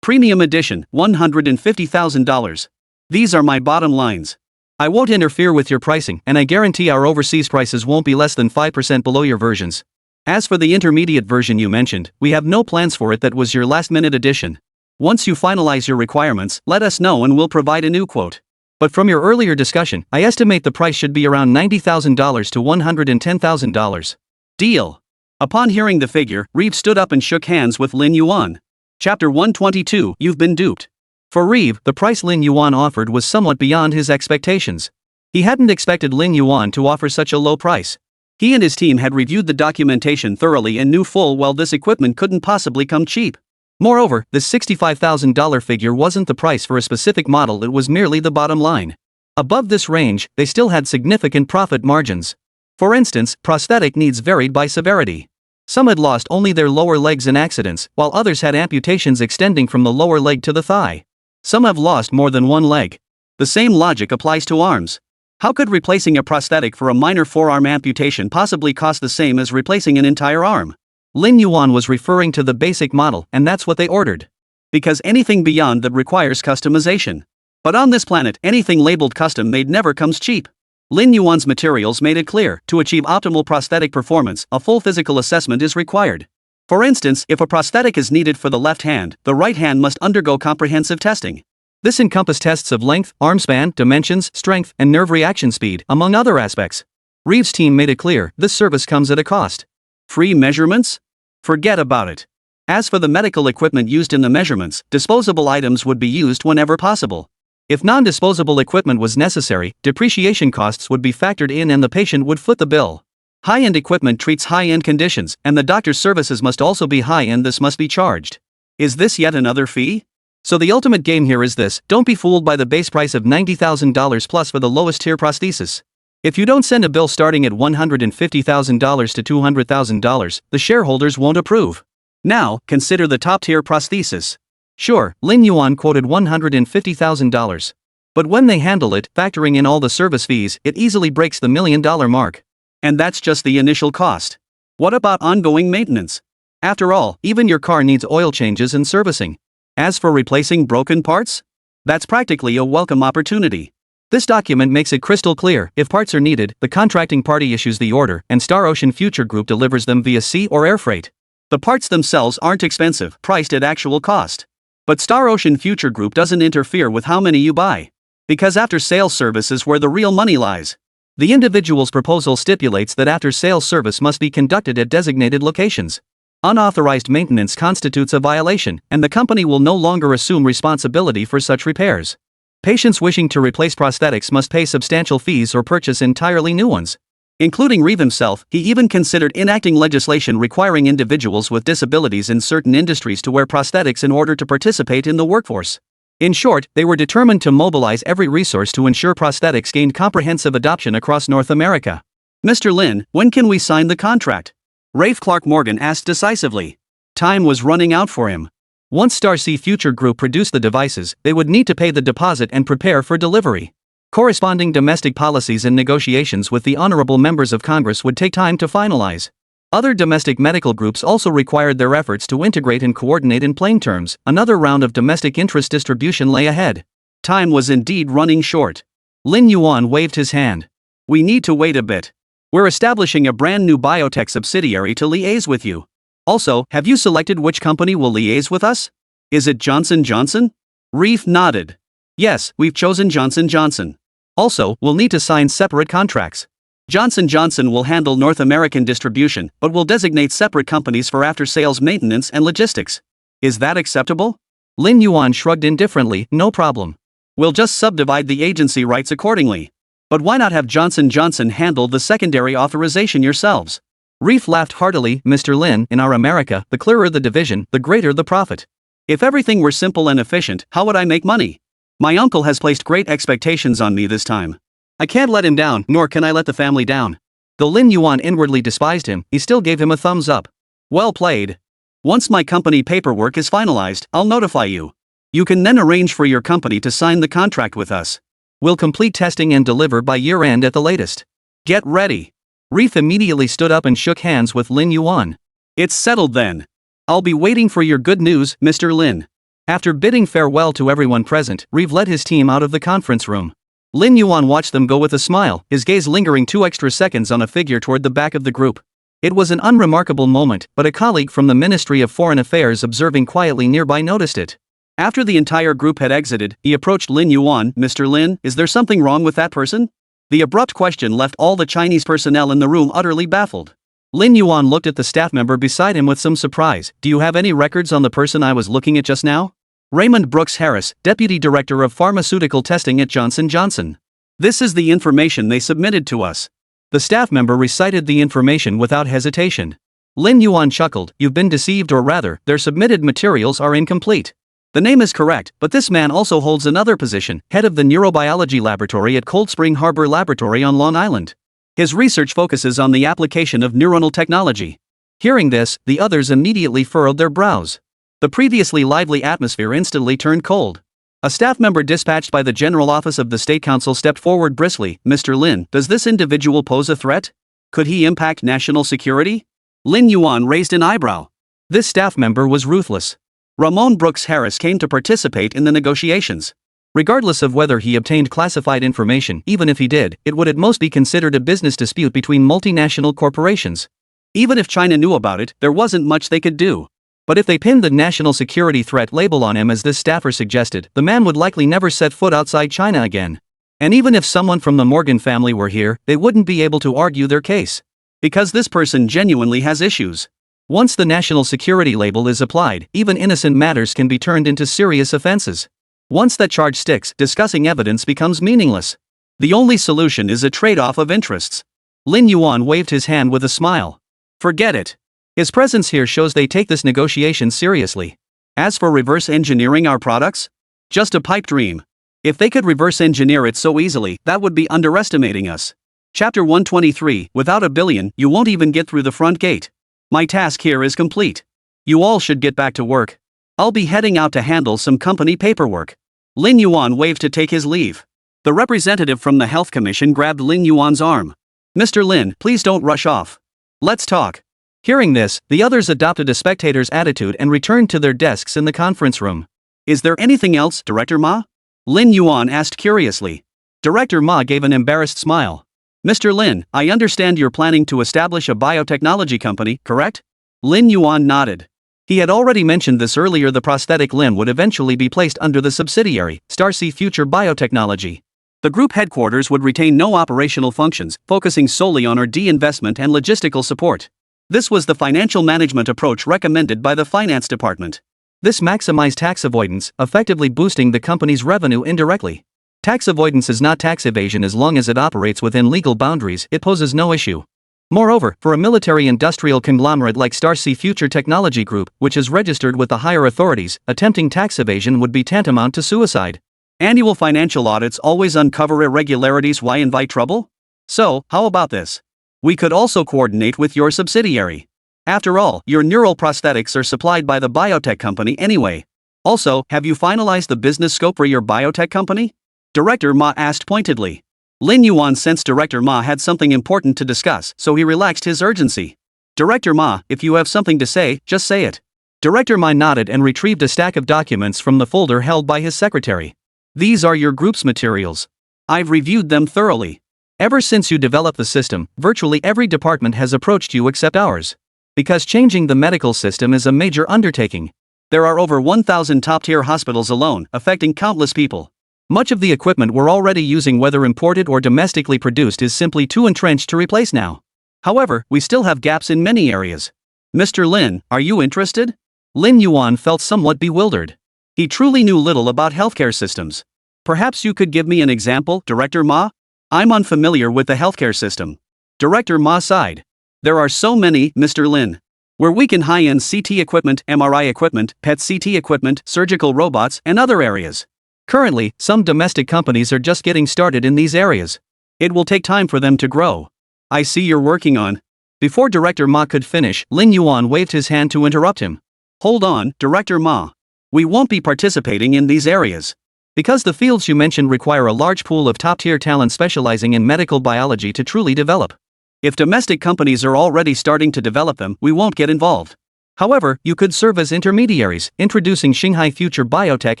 Premium edition, $150,000. These are my bottom lines. I won't interfere with your pricing, and I guarantee our overseas prices won't be less than 5% below your versions. As for the intermediate version you mentioned, we have no plans for it. That was your last-minute addition. Once you finalize your requirements, let us know and we'll provide a new quote. But from your earlier discussion, I estimate the price should be around $90,000 to $110,000. Deal. Upon hearing the figure, Reeve stood up and shook hands with Lin Yuan. Chapter 122, You've been duped. For Reeve, the price Lin Yuan offered was somewhat beyond his expectations. He hadn't expected Lin Yuan to offer such a low price. He and his team had reviewed the documentation thoroughly and knew full well this equipment couldn't possibly come cheap. Moreover, this $65,000 figure wasn't the price for a specific model, it was merely the bottom line. Above this range, they still had significant profit margins. For instance, prosthetic needs varied by severity. Some had lost only their lower legs in accidents, while others had amputations extending from the lower leg to the thigh. Some have lost more than one leg. The same logic applies to arms. How could replacing a prosthetic for a minor forearm amputation possibly cost the same as replacing an entire arm? Lin Yuan was referring to the basic model, and that's what they ordered. Because anything beyond that requires customization. But on this planet, anything labeled custom made never comes cheap. Lin Yuan's materials made it clear, to achieve optimal prosthetic performance, a full physical assessment is required. For instance, if a prosthetic is needed for the left hand, the right hand must undergo comprehensive testing. This encompassed tests of length, arm span, dimensions, strength, and nerve reaction speed, among other aspects. Reeves' team made it clear, this service comes at a cost. Free measurements? Forget about it. As for the medical equipment used in the measurements, disposable items would be used whenever possible. If non-disposable equipment was necessary, depreciation costs would be factored in and the patient would foot the bill. High-end equipment treats high-end conditions, and the doctor's services must also be high-end, this must be charged. Is this yet another fee? So the ultimate game here is this, don't be fooled by the base price of $90,000 plus for the lowest tier prosthesis. If you don't send a bill starting at $150,000 to $200,000, the shareholders won't approve. Now, consider the top tier prosthesis. Sure, Lin Yuan quoted $150,000. But when they handle it, factoring in all the service fees, it easily breaks the $1 million mark. And that's just the initial cost. What about ongoing maintenance? After all, even your car needs oil changes and servicing. As for replacing broken parts? That's practically a welcome opportunity. This document makes it crystal clear, if parts are needed, the contracting party issues the order, and Star Ocean Future Group delivers them via sea or air freight. The parts themselves aren't expensive, priced at actual cost. But Star Ocean Future Group doesn't interfere with how many you buy. Because after-sales service is where the real money lies. The individual's proposal stipulates that after-sales service must be conducted at designated locations. Unauthorized maintenance constitutes a violation, and the company will no longer assume responsibility for such repairs. Patients wishing to replace prosthetics must pay substantial fees or purchase entirely new ones. Including Reeve himself, he even considered enacting legislation requiring individuals with disabilities in certain industries to wear prosthetics in order to participate in the workforce. In short, they were determined to mobilize every resource to ensure prosthetics gained comprehensive adoption across North America. Mr. Lin, when can we sign the contract? Rafe Clark Morgan asked decisively. Time was running out for him. Once Star Sea Future Group produced the devices, they would need to pay the deposit and prepare for delivery. Corresponding domestic policies and negotiations with the honorable members of Congress would take time to finalize. Other domestic medical groups also required their efforts to integrate and coordinate in plain terms. Another round of domestic interest distribution lay ahead. Time was indeed running short. Lin Yuan waved his hand. We need to wait a bit. We're establishing a brand new biotech subsidiary to liaise with you. Also, have you selected which company will liaise with us? Is it Johnson & Johnson? Reef nodded. Yes, we've chosen Johnson & Johnson. Also, we'll need to sign separate contracts. Johnson & Johnson will handle North American distribution, but will designate separate companies for after-sales maintenance and logistics. Is that acceptable? Lin Yuan shrugged indifferently, no problem. We'll just subdivide the agency rights accordingly. But why not have Johnson & Johnson handle the secondary authorization yourselves? Reef laughed heartily. Mr. Lin, in our America, the clearer the division, the greater the profit. If everything were simple and efficient, how would I make money? My uncle has placed great expectations on me this time. I can't let him down, nor can I let the family down. Though Lin Yuan inwardly despised him, he still gave him a thumbs up. Well played. Once my company paperwork is finalized, I'll notify you. You can then arrange for your company to sign the contract with us. We'll complete testing and deliver by year-end at the latest. Get ready. Reef immediately stood up and shook hands with Lin Yuan. It's settled then. I'll be waiting for your good news, Mr. Lin. After bidding farewell to everyone present, Reeve led his team out of the conference room. Lin Yuan watched them go with a smile, his gaze lingering 2 extra seconds on a figure toward the back of the group. It was an unremarkable moment, but a colleague from the Ministry of Foreign Affairs observing quietly nearby noticed it. After the entire group had exited, he approached Lin Yuan. Mr. Lin, is there something wrong with that person? The abrupt question left all the Chinese personnel in the room utterly baffled. Lin Yuan looked at the staff member beside him with some surprise. Do you have any records on the person I was looking at just now? Raymond Brooks Harris, Deputy Director of Pharmaceutical Testing at Johnson & Johnson. This is the information they submitted to us. The staff member recited the information without hesitation. Lin Yuan chuckled, "You've been deceived, or rather, their submitted materials are incomplete. The name is correct, but this man also holds another position, head of the neurobiology laboratory at Cold Spring Harbor Laboratory on Long Island. His research focuses on the application of neuronal technology." Hearing this, the others immediately furrowed their brows. The previously lively atmosphere instantly turned cold. A staff member dispatched by the General Office of the State Council stepped forward briskly. "Mr. Lin, does this individual pose a threat? Could he impact national security?" Lin Yuan raised an eyebrow. This staff member was ruthless. Ramon Brooks Harris came to participate in the negotiations. Regardless of whether he obtained classified information, even if he did, it would at most be considered a business dispute between multinational corporations. Even if China knew about it, there wasn't much they could do. But if they pinned the national security threat label on him, as this staffer suggested, the man would likely never set foot outside China again. And even if someone from the Morgan family were here, they wouldn't be able to argue their case. Because this person genuinely has issues. Once the national security label is applied, even innocent matters can be turned into serious offenses. Once that charge sticks, discussing evidence becomes meaningless. The only solution is a trade-off of interests. Lin Yuan waved his hand with a smile. Forget it. His presence here shows they take this negotiation seriously. As for reverse engineering our products? Just a pipe dream. If they could reverse engineer it so easily, that would be underestimating us. Chapter 123, without $1 billion, you won't even get through the front gate. My task here is complete. You all should get back to work. I'll be heading out to handle some company paperwork. Lin Yuan waved to take his leave. The representative from the Health Commission grabbed Lin Yuan's arm. "Mr. Lin, please don't rush off. Let's talk." Hearing this, the others adopted a spectator's attitude and returned to their desks in the conference room. "Is there anything else, Director Ma?" Lin Yuan asked curiously. Director Ma gave an embarrassed smile. "Mr. Lin, I understand you're planning to establish a biotechnology company, correct?" Lin Yuan nodded. He had already mentioned this earlier. The prosthetic limb would eventually be placed under the subsidiary, Starseed Future Biotechnology. The group headquarters would retain no operational functions, focusing solely on R&D investment and logistical support. This was the financial management approach recommended by the finance department. This maximized tax avoidance, effectively boosting the company's revenue indirectly. Tax avoidance is not tax evasion as long as it operates within legal boundaries. It poses no issue. Moreover, for a military-industrial conglomerate like Starseed Future Technology Group, which is registered with the higher authorities, attempting tax evasion would be tantamount to suicide. Annual financial audits always uncover irregularities. Why invite trouble? So, how about this? We could also coordinate with your subsidiary. After all, your neural prosthetics are supplied by the biotech company anyway. Also, have you finalized the business scope for your biotech company? Director Ma asked pointedly. Lin Yuan sensed Director Ma had something important to discuss, so he relaxed his urgency. "Director Ma, if you have something to say, just say it." Director Ma nodded and retrieved a stack of documents from the folder held by his secretary. "These are your group's materials. I've reviewed them thoroughly. Ever since you developed the system, virtually every department has approached you except ours. Because changing the medical system is a major undertaking. There are over 1,000 top-tier hospitals alone, affecting countless people. Much of the equipment we're already using, whether imported or domestically produced, is simply too entrenched to replace now. However, we still have gaps in many areas. Mr. Lin, are you interested?" Lin Yuan felt somewhat bewildered. He truly knew little about healthcare systems. "Perhaps you could give me an example, Director Ma? I'm unfamiliar with the healthcare system." Director Ma sighed. "There are so many, Mr. Lin. We're weak in high-end CT equipment, MRI equipment, PET CT equipment, surgical robots, and other areas. Currently, some domestic companies are just getting started in these areas. It will take time for them to grow. I see you're working on." Before Director Ma could finish, Lin Yuan waved his hand to interrupt him. "Hold on, Director Ma. We won't be participating in these areas. Because the fields you mentioned require a large pool of top-tier talent specializing in medical biology to truly develop. If domestic companies are already starting to develop them, we won't get involved. However, you could serve as intermediaries, introducing Shanghai Future Biotech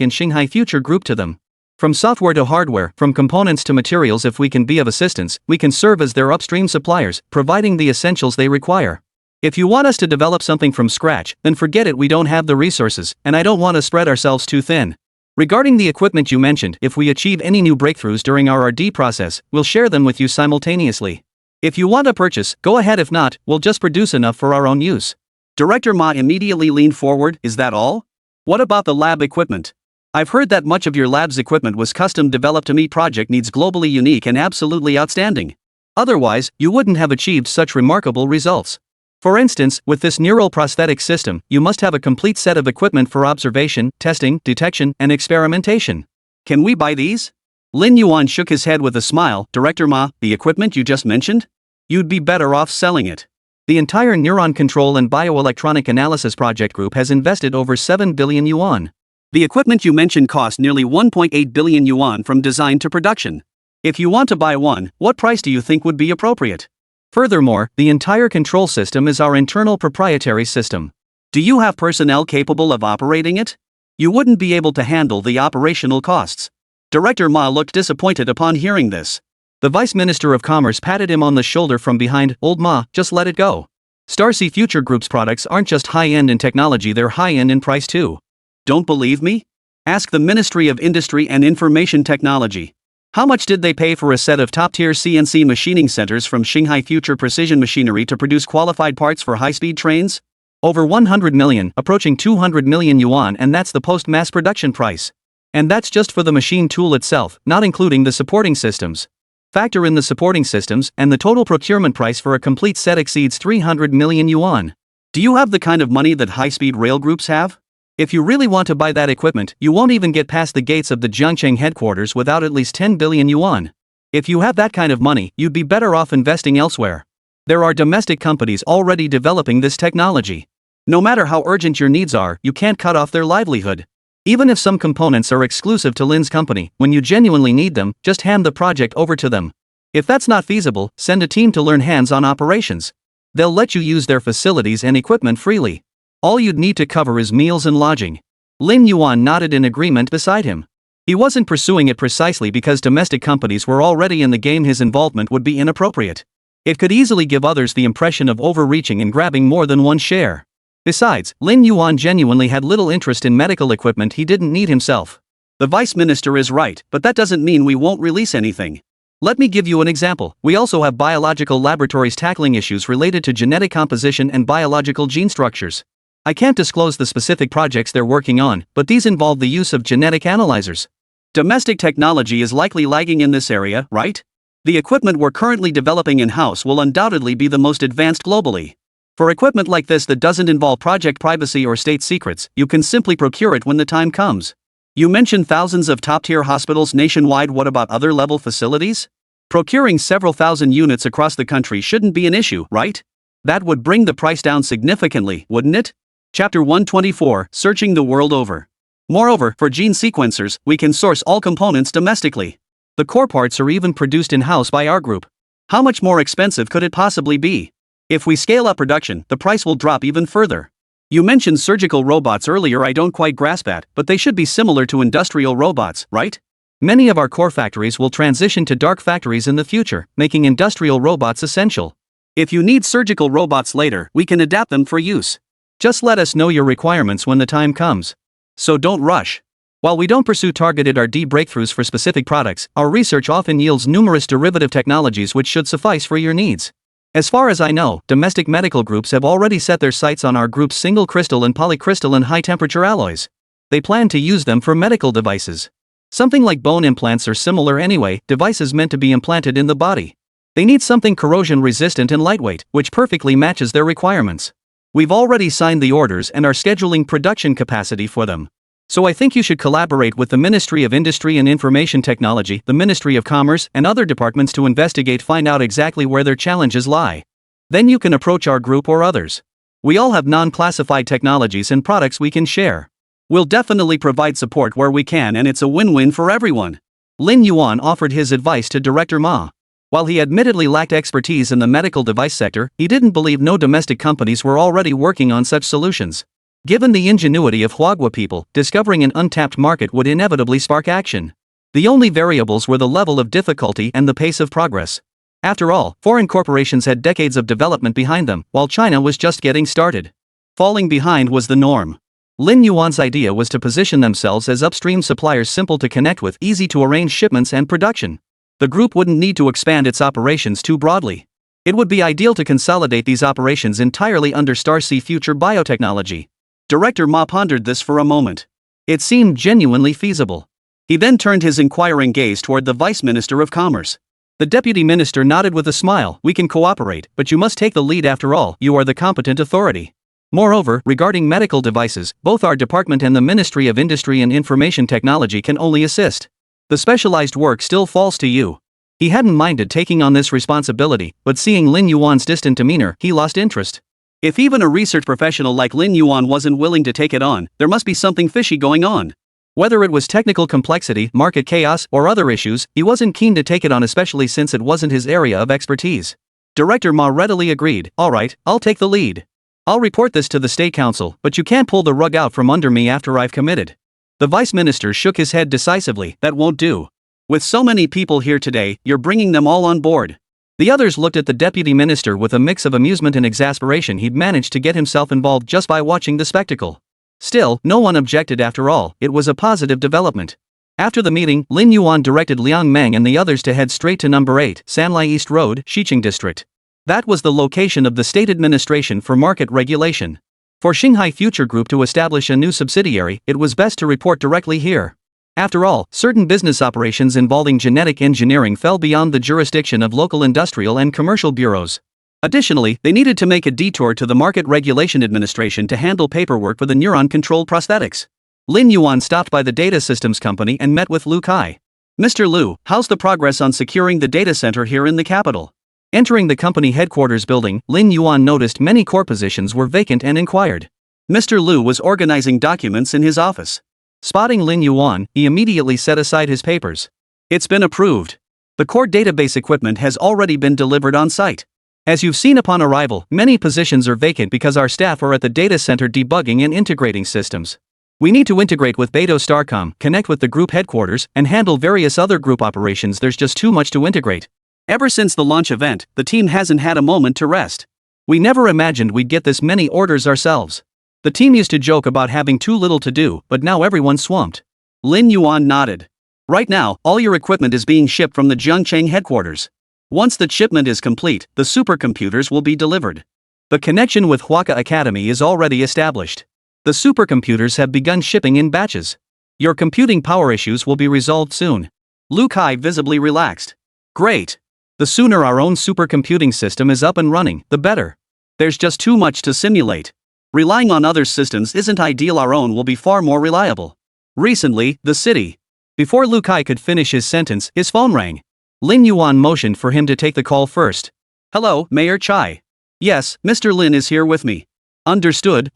and Shanghai Future Group to them. From software to hardware, from components to materials. If we can be of assistance, we can serve as their upstream suppliers, providing the essentials they require. If you want us to develop something from scratch, then forget it. We don't have the resources, and I don't want to spread ourselves too thin. Regarding the equipment you mentioned, if we achieve any new breakthroughs during our R&D process, we'll share them with you simultaneously. If you want to purchase, go ahead. If not, we'll just produce enough for our own use." Director Ma immediately leaned forward. "Is that all? What about the lab equipment? I've heard that much of your lab's equipment was custom developed to meet project needs, globally unique and absolutely outstanding. Otherwise, you wouldn't have achieved such remarkable results. For instance, with this neural prosthetic system, you must have a complete set of equipment for observation, testing, detection, and experimentation. Can we buy these? Lin Yuan shook his head with a smile. Director Ma, the equipment you just mentioned? You'd be better off selling it. The entire Neuron Control and Bioelectronic Analysis Project Group has invested over 7 billion yuan. The equipment you mentioned cost nearly 1.8 billion yuan from design to production. If you want to buy one, what price do you think would be appropriate? Furthermore, the entire control system is our internal proprietary system. Do you have personnel capable of operating it? You wouldn't be able to handle the operational costs. Director Ma looked disappointed upon hearing this. The Vice Minister of Commerce patted him on the shoulder from behind. Old Ma, just let it go. Starsea Future Group's products aren't just high-end in technology, they're high-end in price too. Don't believe me? Ask the Ministry of Industry and Information Technology. How much did they pay for a set of top-tier CNC machining centers from Shanghai Future Precision Machinery to produce qualified parts for high-speed trains? Over 100 million, approaching 200 million yuan, and that's the post-mass production price. And that's just for the machine tool itself, not including the supporting systems. Factor in the supporting systems, and the total procurement price for a complete set exceeds 300 million yuan. Do you have the kind of money that high-speed rail groups have? If you really want to buy that equipment, you won't even get past the gates of the Jiangcheng headquarters without at least 10 billion yuan. If you have that kind of money, you'd be better off investing elsewhere. There are domestic companies already developing this technology. No matter how urgent your needs are, you can't cut off their livelihood. Even if some components are exclusive to Lin's company, when you genuinely need them, just hand the project over to them. If that's not feasible, send a team to learn hands-on operations. They'll let you use their facilities and equipment freely. All you'd need to cover is meals and lodging. Lin Yuan nodded in agreement beside him. He wasn't pursuing it precisely because domestic companies were already in the game. His involvement would be inappropriate. It could easily give others the impression of overreaching and grabbing more than one share. Besides, Lin Yuan genuinely had little interest in medical equipment he didn't need himself. The Vice Minister is right, but that doesn't mean we won't release anything. Let me give you an example. We also have biological laboratories tackling issues related to genetic composition and biological gene structures. I can't disclose the specific projects they're working on, but these involve the use of genetic analyzers. Domestic technology is likely lagging in this area, right? The equipment we're currently developing in-house will undoubtedly be the most advanced globally. For equipment like this that doesn't involve project privacy or state secrets, you can simply procure it when the time comes. You mentioned thousands of top-tier hospitals nationwide. What about other level facilities? Procuring several thousand units across the country shouldn't be an issue, right? That would bring the price down significantly, wouldn't it? Chapter 124, Searching the World Over. Moreover, for gene sequencers, we can source all components domestically. The core parts are even produced in-house by our group. How much more expensive could it possibly be? If we scale up production, the price will drop even further. You mentioned surgical robots earlier. I don't quite grasp that, but they should be similar to industrial robots, right? Many of our core factories will transition to dark factories in the future, making industrial robots essential. If you need surgical robots later, we can adapt them for use. Just let us know your requirements when the time comes. So don't rush. While we don't pursue targeted R&D breakthroughs for specific products, our research often yields numerous derivative technologies which should suffice for your needs. As far as I know, domestic medical groups have already set their sights on our group's single crystal and polycrystalline high-temperature alloys. They plan to use them for medical devices. Something like bone implants or similar anyway, devices meant to be implanted in the body. They need something corrosion-resistant and lightweight, which perfectly matches their requirements. We've already signed the orders and are scheduling production capacity for them. So I think you should collaborate with the Ministry of Industry and Information Technology, the Ministry of Commerce, and other departments to find out exactly where their challenges lie. Then you can approach our group or others. We all have non-classified technologies and products we can share. We'll definitely provide support where we can, and it's a win-win for everyone. Lin Yuan offered his advice to Director Ma. While he admittedly lacked expertise in the medical device sector, he didn't believe no domestic companies were already working on such solutions. Given the ingenuity of Huagua people, discovering an untapped market would inevitably spark action. The only variables were the level of difficulty and the pace of progress. After all, foreign corporations had decades of development behind them, while China was just getting started. Falling behind was the norm. Lin Yuan's idea was to position themselves as upstream suppliers, simple to connect with, easy to arrange shipments and production. The group wouldn't need to expand its operations too broadly. It would be ideal to consolidate these operations entirely under Starsea Future Biotechnology. Director Ma pondered this for a moment. It seemed genuinely feasible. He then turned his inquiring gaze toward the Vice Minister of Commerce. The deputy minister nodded with a smile. We can cooperate, but you must take the lead after all, you are the competent authority. Moreover, regarding medical devices, both our department and the Ministry of Industry and Information Technology can only assist. The specialized work still falls to you. He hadn't minded taking on this responsibility, but seeing Lin Yuan's distant demeanor, he lost interest. If even a research professional like Lin Yuan wasn't willing to take it on, there must be something fishy going on. Whether it was technical complexity, market chaos, or other issues, he wasn't keen to take it on, especially since it wasn't his area of expertise. Director Ma readily agreed. Alright, I'll take the lead. I'll report this to the State Council, but you can't pull the rug out from under me after I've committed. The Vice Minister shook his head decisively. That won't do. With so many people here today, you're bringing them all on board. The others looked at the Deputy Minister with a mix of amusement and exasperation. He'd managed to get himself involved just by watching the spectacle. Still, no one objected after all. It was a positive development. After the meeting, Lin Yuan directed Liang Meng and the others to head straight to number 8, Sanlai East Road, Xiqing District. That was the location of the State Administration for Market Regulation. For Xinghai Future Group to establish a new subsidiary, it was best to report directly here. After all, certain business operations involving genetic engineering fell beyond the jurisdiction of local industrial and commercial bureaus. Additionally, they needed to make a detour to the Market Regulation Administration to handle paperwork for the neuron-controlled prosthetics. Lin Yuan stopped by the data systems company and met with Lu Kai. Mr. Lu, how's the progress on securing the data center here in the capital? Entering the company headquarters building, Lin Yuan noticed many core positions were vacant and inquired. Mr. Lu was organizing documents in his office. Spotting Lin Yuan, he immediately set aside his papers. It's been approved. The core database equipment has already been delivered on site. As you've seen upon arrival, many positions are vacant because our staff are at the data center debugging and integrating systems. We need to integrate with Beidou Starcom, connect with the group headquarters, and handle various other group operations. There's just too much to integrate. Ever since the launch event, the team hasn't had a moment to rest. We never imagined we'd get this many orders ourselves. The team used to joke about having too little to do, but now everyone's swamped. Lin Yuan nodded. Right now, all your equipment is being shipped from the Zhengcheng headquarters. Once the shipment is complete, the supercomputers will be delivered. The connection with Huaka Academy is already established. The supercomputers have begun shipping in batches. Your computing power issues will be resolved soon. Lu Kai visibly relaxed. Great. The sooner our own supercomputing system is up and running, the better. There's just too much to simulate. Relying on other systems isn't ideal. Our own will be far more reliable. Recently, the city. Before Lu Kai could finish his sentence, his phone rang. Lin Yuan motioned for him to take the call first. Hello, Mayor Chai. Yes, Mr. Lin is here with me. Understood.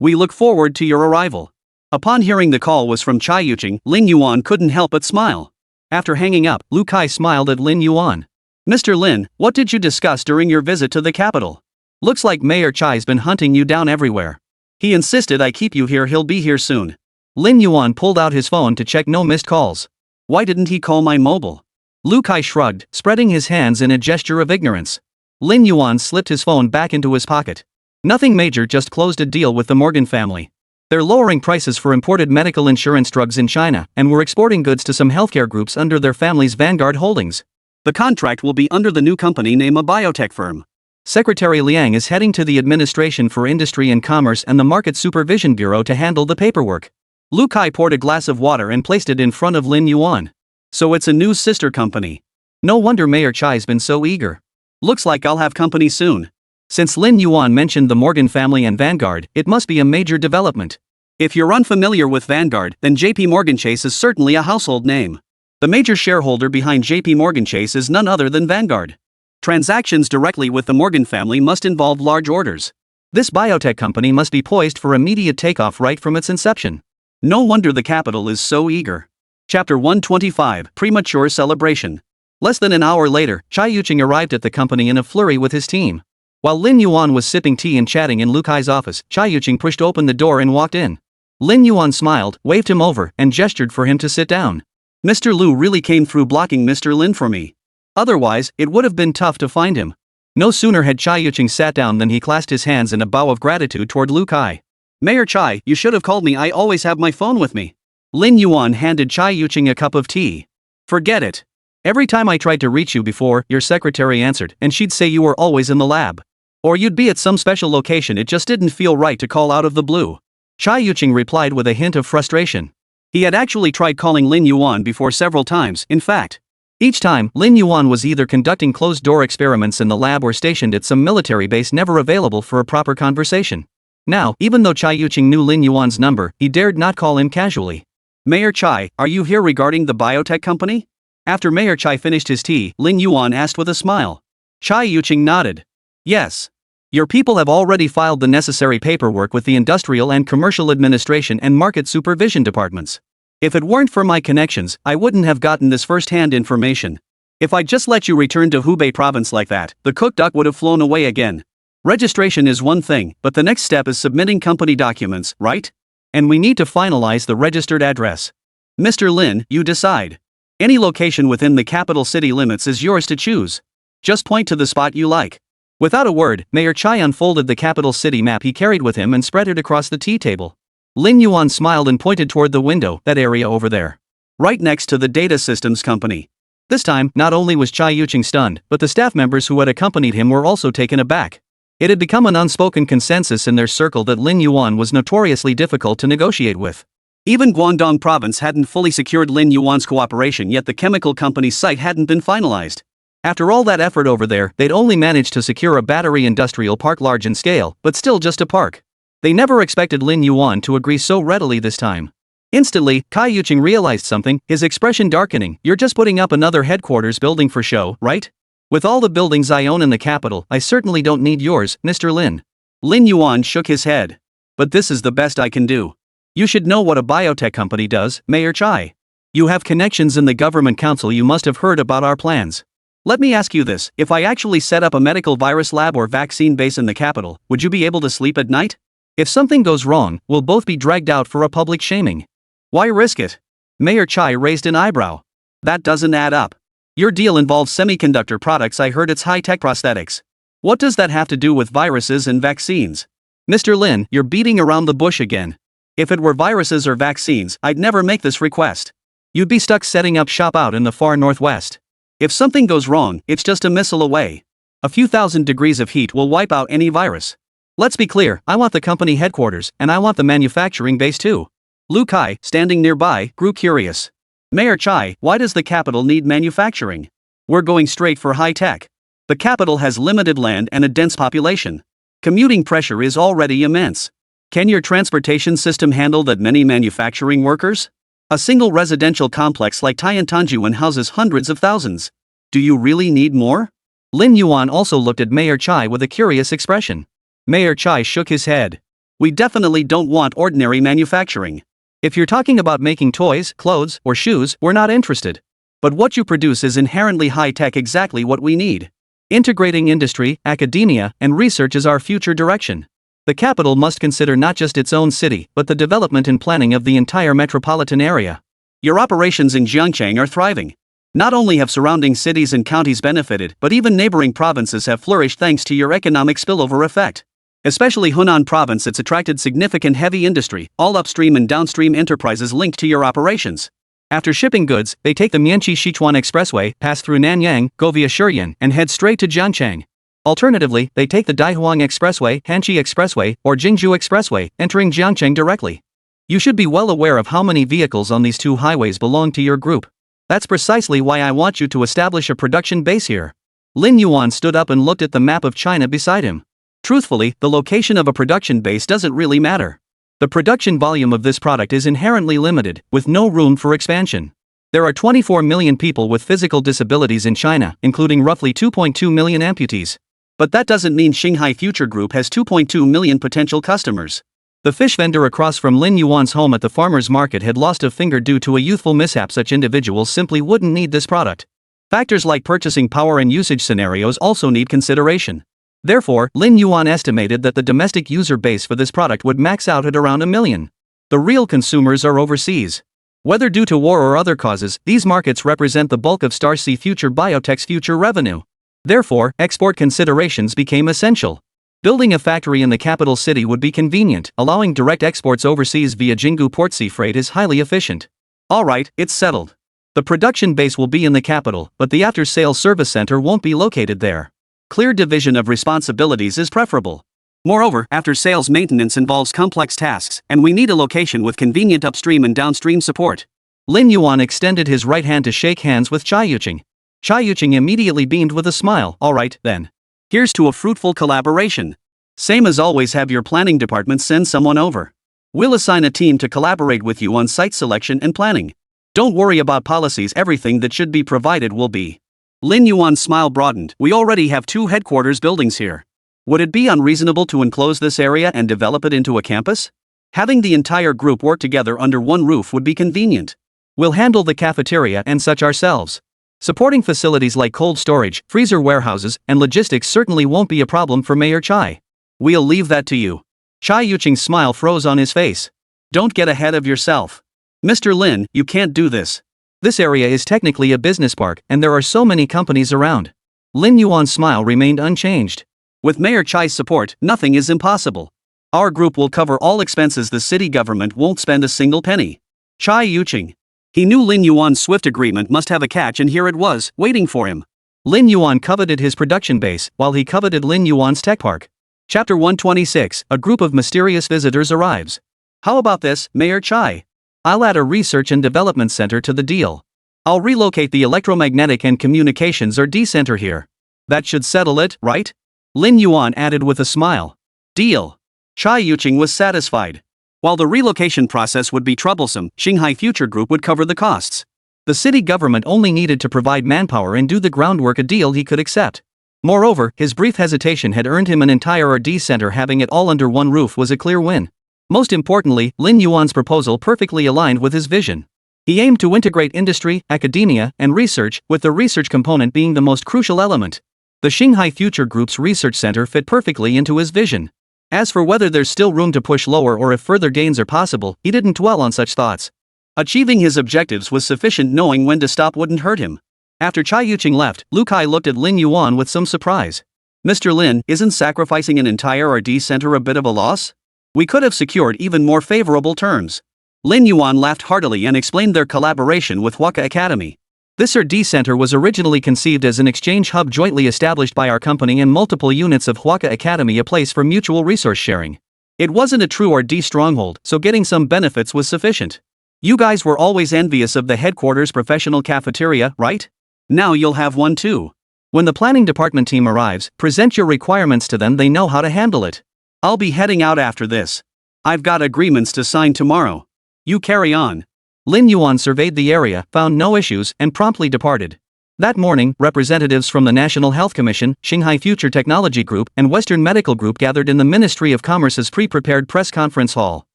We look forward to your arrival. Upon hearing the call was from Chai Yuqing, Lin Yuan couldn't help but smile. After hanging up, Lu Kai smiled at Lin Yuan. Mr. Lin, what did you discuss during your visit to the capital? Looks like Mayor Chai's been hunting you down everywhere. He insisted I keep you here. He'll be here soon. Lin Yuan pulled out his phone to check no missed calls. Why didn't he call my mobile? Lu Kai shrugged, spreading his hands in a gesture of ignorance. Lin Yuan slipped his phone back into his pocket. Nothing major, just closed a deal with the Morgan family. They're lowering prices for imported medical insurance drugs in China, and we're exporting goods to some healthcare groups under their family's Vanguard Holdings. The contract will be under the new company name, a biotech firm. Secretary Liang is heading to the Administration for Industry and Commerce and the Market Supervision Bureau to handle the paperwork. Lu Kai poured a glass of water and placed it in front of Lin Yuan. So it's a new sister company. No wonder Mayor Chai's been so eager. Looks like I'll have company soon. Since Lin Yuan mentioned the Morgan family and Vanguard, it must be a major development. If you're unfamiliar with Vanguard, then JP Morgan Chase is certainly a household name. The major shareholder behind JP Morgan Chase is none other than Vanguard. Transactions directly with the Morgan family must involve large orders. This biotech company must be poised for immediate takeoff right from its inception. No wonder the capital is so eager. Chapter 125, Premature Celebration. Less than an hour later, Chai Yuqing arrived at the company in a flurry with his team. While Lin Yuan was sipping tea and chatting in Lu Kai's office, Chai Yuqing pushed open the door and walked in. Lin Yuan smiled, waved him over, and gestured for him to sit down. Mr. Lu really came through blocking Mr. Lin for me. Otherwise, it would have been tough to find him. No sooner had Chai Yuqing sat down than he clasped his hands in a bow of gratitude toward Lu Kai. Mayor Chai, you should have called me. I always have my phone with me. Lin Yuan handed Chai Yuqing a cup of tea. Forget it. Every time I tried to reach you before, your secretary answered, and she'd say you were always in the lab. Or you'd be at some special location. It just didn't feel right to call out of the blue. Chai Yuqing replied with a hint of frustration. He had actually tried calling Lin Yuan before several times. In fact, Each time, Lin Yuan was either conducting closed-door experiments in the lab or stationed at some military base never available for a proper conversation. Now, even though Chai Yuqing knew Lin Yuan's number, he dared not call him casually. "Mayor Chai, are you here regarding the biotech company?" After Mayor Chai finished his tea, Lin Yuan asked with a smile. Chai Yuqing nodded. "Yes. Your people have already filed the necessary paperwork with the Industrial and Commercial Administration and Market Supervision departments. If it weren't for my connections, I wouldn't have gotten this first-hand information. If I just let you return to Hubei province like that, the cook duck would have flown away again. Registration is one thing, but the next step is submitting company documents, right? And we need to finalize the registered address. Mr. Lin, you decide. Any location within the capital city limits is yours to choose. Just point to the spot you like." Without a word, Mayor Chai unfolded the capital city map he carried with him and spread it across the tea table. Lin Yuan smiled and pointed toward the window, "That area over there. Right next to the data systems company." This time, not only was Chai Yuqing stunned, but the staff members who had accompanied him were also taken aback. It had become an unspoken consensus in their circle that Lin Yuan was notoriously difficult to negotiate with. Even Guangdong province hadn't fully secured Lin Yuan's cooperation, yet the chemical company's site hadn't been finalized. After all that effort over there, they'd only managed to secure a battery industrial park large in scale, but still just a park. They never expected Lin Yuan to agree so readily this time. Instantly, Chai Yuqing realized something, his expression darkening. "You're just putting up another headquarters building for show, right? With all the buildings I own in the capital, I certainly don't need yours, Mr. Lin." Lin Yuan shook his head. "But this is the best I can do. You should know what a biotech company does, Mayor Chai. You have connections in the government council, you must have heard about our plans. Let me ask you this, if I actually set up a medical virus lab or vaccine base in the capital, would you be able to sleep at night? If something goes wrong, we'll both be dragged out for a public shaming. Why risk it?" Mayor Chai raised an eyebrow. "That doesn't add up. Your deal involves semiconductor products, I heard it's high-tech prosthetics. What does that have to do with viruses and vaccines?" "Mr. Lin, you're beating around the bush again. If it were viruses or vaccines, I'd never make this request. You'd be stuck setting up shop out in the far northwest. If something goes wrong, it's just a missile away. A few thousand degrees of heat will wipe out any virus. Let's be clear, I want the company headquarters, and I want the manufacturing base too." Lu Kai, standing nearby, grew curious. "Mayor Chai, why does the capital need manufacturing? We're going straight for high-tech. The capital has limited land and a dense population. Commuting pressure is already immense. Can your transportation system handle that many manufacturing workers? A single residential complex like Tiantanjuan houses hundreds of thousands. Do you really need more?" Lin Yuan also looked at Mayor Chai with a curious expression. Mayor Chai shook his head. "We definitely don't want ordinary manufacturing. If you're talking about making toys, clothes, or shoes, we're not interested. But what you produce is inherently high-tech, exactly what we need. Integrating industry, academia, and research is our future direction. The capital must consider not just its own city, but the development and planning of the entire metropolitan area. Your operations in Jiangchang are thriving. Not only have surrounding cities and counties benefited, but even neighboring provinces have flourished thanks to your economic spillover effect. Especially Hunan province, it's attracted significant heavy industry, all upstream and downstream enterprises linked to your operations. After shipping goods, they take the Mianqi-Sichuan Expressway, pass through Nanyang, go via Shiryan, and head straight to Jiangchang. Alternatively, they take the Daihuang Expressway, Hanqi Expressway, or Jingzhou Expressway, entering Jiangchang directly. You should be well aware of how many vehicles on these two highways belong to your group. That's precisely why I want you to establish a production base here." Lin Yuan stood up and looked at the map of China beside him. Truthfully, the location of a production base doesn't really matter. The production volume of this product is inherently limited, with no room for expansion. There are 24 million people with physical disabilities in China, including roughly 2.2 million amputees. But that doesn't mean Xinghai Future Group has 2.2 million potential customers. The fish vendor across from Lin Yuan's home at the farmer's market had lost a finger due to a youthful mishap. Such individuals simply wouldn't need this product. Factors like purchasing power and usage scenarios also need consideration. Therefore, Lin Yuan estimated that the domestic user base for this product would max out at around 1 million. The real consumers are overseas. Whether due to war or other causes, these markets represent the bulk of Star Sea Future Biotech's future revenue. Therefore, export considerations became essential. Building a factory in the capital city would be convenient, allowing direct exports overseas via Jinggu port. Sea freight is highly efficient. Alright, it's settled. The production base will be in the capital, but the after-sales service center won't be located there. Clear division of responsibilities is preferable. Moreover, after-sales maintenance involves complex tasks, and we need a location with convenient upstream and downstream support. Lin Yuan extended his right hand to shake hands with Chai Yuqing. Chai Yuqing immediately beamed with a smile. Alright, then. Here's to a fruitful collaboration. Same as always, have your planning department send someone over. We'll assign a team to collaborate with you on site selection and planning. Don't worry about policies, everything that should be provided will be. Lin Yuan's smile broadened. We already have 2 headquarters buildings here. Would it be unreasonable to enclose this area and develop it into a campus? Having the entire group work together under one roof would be convenient. We'll handle the cafeteria and such ourselves. Supporting facilities like cold storage, freezer warehouses, and logistics certainly won't be a problem for Mayor Chai. We'll leave that to you. Chai Yuqing's smile froze on his face. Don't get ahead of yourself. Mr. Lin, you can't do this. This area is technically a business park, and there are so many companies around. Lin Yuan's smile remained unchanged. With Mayor Chai's support, nothing is impossible. Our group will cover all expenses. The city government won't spend a single penny. Chai Yuqing. He knew Lin Yuan's swift agreement must have a catch, and here it was, waiting for him. Lin Yuan coveted his production base, while he coveted Lin Yuan's tech park. Chapter 126, a group of mysterious visitors arrives. How about this, Mayor Chai? I'll add a research and development center to the deal. I'll relocate the electromagnetic and communications R&D center here. That should settle it, right? Lin Yuan added with a smile. Deal. Chai Yuqing was satisfied. While the relocation process would be troublesome, Xinghai Future Group would cover the costs. The city government only needed to provide manpower and do the groundwork, a deal he could accept. Moreover, his brief hesitation had earned him an entire R&D center. Having it all under one roof was a clear win. Most importantly, Lin Yuan's proposal perfectly aligned with his vision. He aimed to integrate industry, academia, and research, with the research component being the most crucial element. The Xinghai Future Group's research center fit perfectly into his vision. As for whether there's still room to push lower or if further gains are possible, he didn't dwell on such thoughts. Achieving his objectives was sufficient. Knowing when to stop wouldn't hurt him. After Chai Yuqing left, Lu Kai looked at Lin Yuan with some surprise. Mr. Lin, isn't sacrificing an entire R&D center a bit of a loss? We could have secured even more favorable terms. Lin Yuan laughed heartily and explained their collaboration with Huaka Academy. This R&D center was originally conceived as an exchange hub jointly established by our company and multiple units of Huaka Academy, a place for mutual resource sharing. It wasn't a true R&D stronghold, so getting some benefits was sufficient. You guys were always envious of the headquarters professional cafeteria, right? Now you'll have one too. When the planning department team arrives, present your requirements to them. They know how to handle it. I'll be heading out after this. I've got agreements to sign tomorrow. You carry on. Lin Yuan surveyed the area, found no issues, and promptly departed. That morning, representatives from the National Health Commission, Xinghai Future Technology Group, and Western Medical Group gathered in the Ministry of Commerce's pre-prepared press conference hall.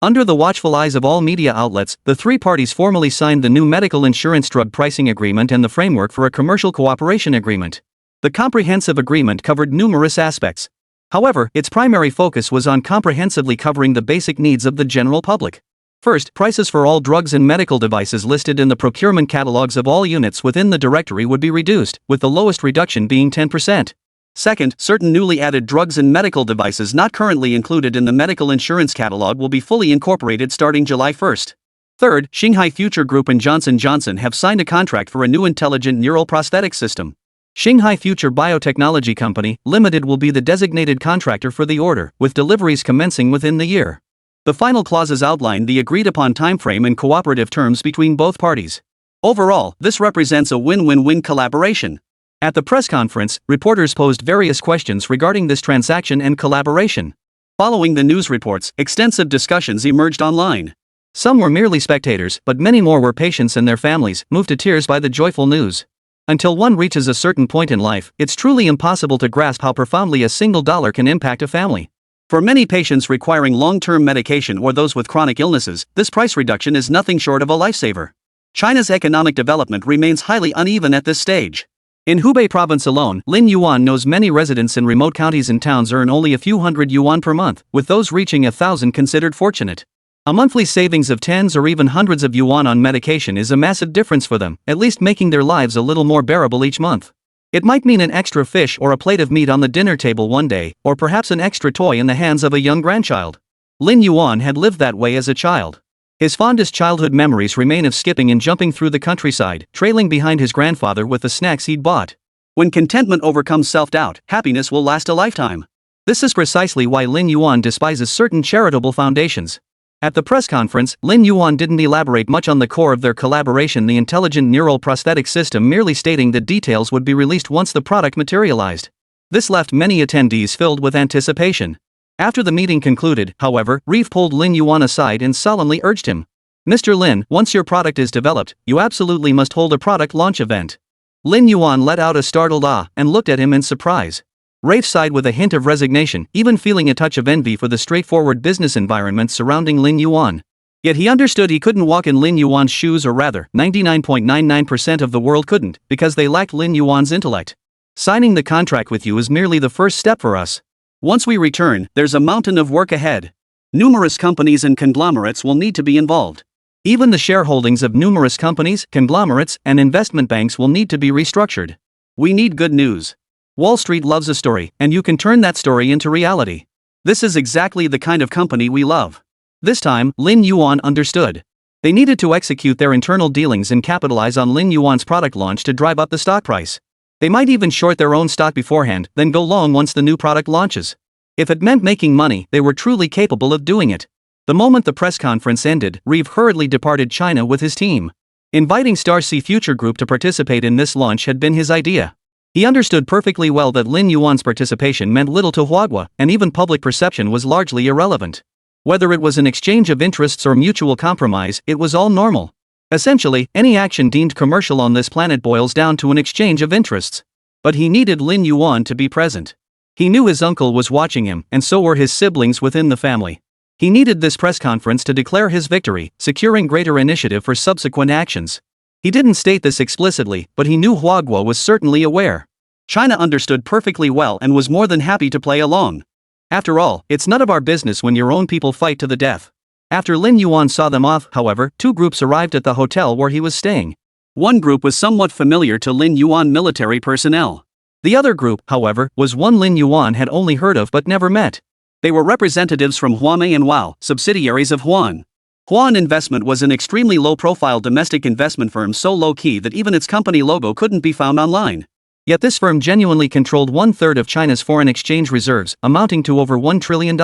Under the watchful eyes of all media outlets, the 3 parties formally signed the new medical insurance drug pricing agreement and the framework for a commercial cooperation agreement. The comprehensive agreement covered numerous aspects. However, its primary focus was on comprehensively covering the basic needs of the general public. First, prices for all drugs and medical devices listed in the procurement catalogs of all units within the directory would be reduced, with the lowest reduction being 10%. Second, certain newly added drugs and medical devices not currently included in the medical insurance catalog will be fully incorporated starting July 1st. Third, Xinghai Future Group and Johnson & Johnson have signed a contract for a new intelligent neural prosthetic system. Xinghai Future Biotechnology Company, Limited will be the designated contractor for the order, with deliveries commencing within the year. The final clauses outline the agreed-upon timeframe and cooperative terms between both parties. Overall, this represents a win-win-win collaboration. At the press conference, reporters posed various questions regarding this transaction and collaboration. Following the news reports, extensive discussions emerged online. Some were merely spectators, but many more were patients and their families, moved to tears by the joyful news. Until one reaches a certain point in life, it's truly impossible to grasp how profoundly a single dollar can impact a family. For many patients requiring long-term medication or those with chronic illnesses, this price reduction is nothing short of a lifesaver. China's economic development remains highly uneven at this stage. In Hubei province alone, Lin Yuan knows many residents in remote counties and towns earn only a few hundred yuan per month, with those reaching 1,000 considered fortunate. A monthly savings of tens or even hundreds of yuan on medication is a massive difference for them, at least making their lives a little more bearable each month. It might mean an extra fish or a plate of meat on the dinner table one day, or perhaps an extra toy in the hands of a young grandchild. Lin Yuan had lived that way as a child. His fondest childhood memories remain of skipping and jumping through the countryside, trailing behind his grandfather with the snacks he'd bought. When contentment overcomes self-doubt, happiness will last a lifetime. This is precisely why Lin Yuan despises certain charitable foundations. At the press conference, Lin Yuan didn't elaborate much on the core of their collaboration, the intelligent neural prosthetic system, merely stating that details would be released once the product materialized. This left many attendees filled with anticipation. After the meeting concluded, however, Reeve pulled Lin Yuan aside and solemnly urged him. "Mr. Lin, once your product is developed, you absolutely must hold a product launch event." Lin Yuan let out a startled ah and looked at him in surprise. Rafe sighed with a hint of resignation, even feeling a touch of envy for the straightforward business environment surrounding Lin Yuan. Yet he understood he couldn't walk in Lin Yuan's shoes, or rather, 99.99% of the world couldn't, because they lacked Lin Yuan's intellect. "Signing the contract with you is merely the first step for us. Once we return, there's a mountain of work ahead. Numerous companies and conglomerates will need to be involved. Even the shareholdings of numerous companies, conglomerates, and investment banks will need to be restructured. We need good news. Wall Street loves a story, and you can turn that story into reality. This is exactly the kind of company we love." This time, Lin Yuan understood. They needed to execute their internal dealings and capitalize on Lin Yuan's product launch to drive up the stock price. They might even short their own stock beforehand, then go long once the new product launches. If it meant making money, they were truly capable of doing it. The moment the press conference ended, Reeve hurriedly departed China with his team. Inviting Star Sea Future Group to participate in this launch had been his idea. He understood perfectly well that Lin Yuan's participation meant little to Huagua, and even public perception was largely irrelevant. Whether it was an exchange of interests or mutual compromise, it was all normal. Essentially, any action deemed commercial on this planet boils down to an exchange of interests. But he needed Lin Yuan to be present. He knew his uncle was watching him, and so were his siblings within the family. He needed this press conference to declare his victory, securing greater initiative for subsequent actions. He didn't state this explicitly, but he knew Huagua was certainly aware. China understood perfectly well and was more than happy to play along. After all, it's none of our business when your own people fight to the death. After Lin Yuan saw them off, however, two groups arrived at the hotel where he was staying. One group was somewhat familiar to Lin Yuan military personnel. The other group, however, was one Lin Yuan had only heard of but never met. They were representatives from Huamei and Wow, subsidiaries of Huan. Huan Investment was an extremely low-profile domestic investment firm, so low-key that even its company logo couldn't be found online. Yet this firm genuinely controlled 1/3 of China's foreign exchange reserves, amounting to over $1 trillion.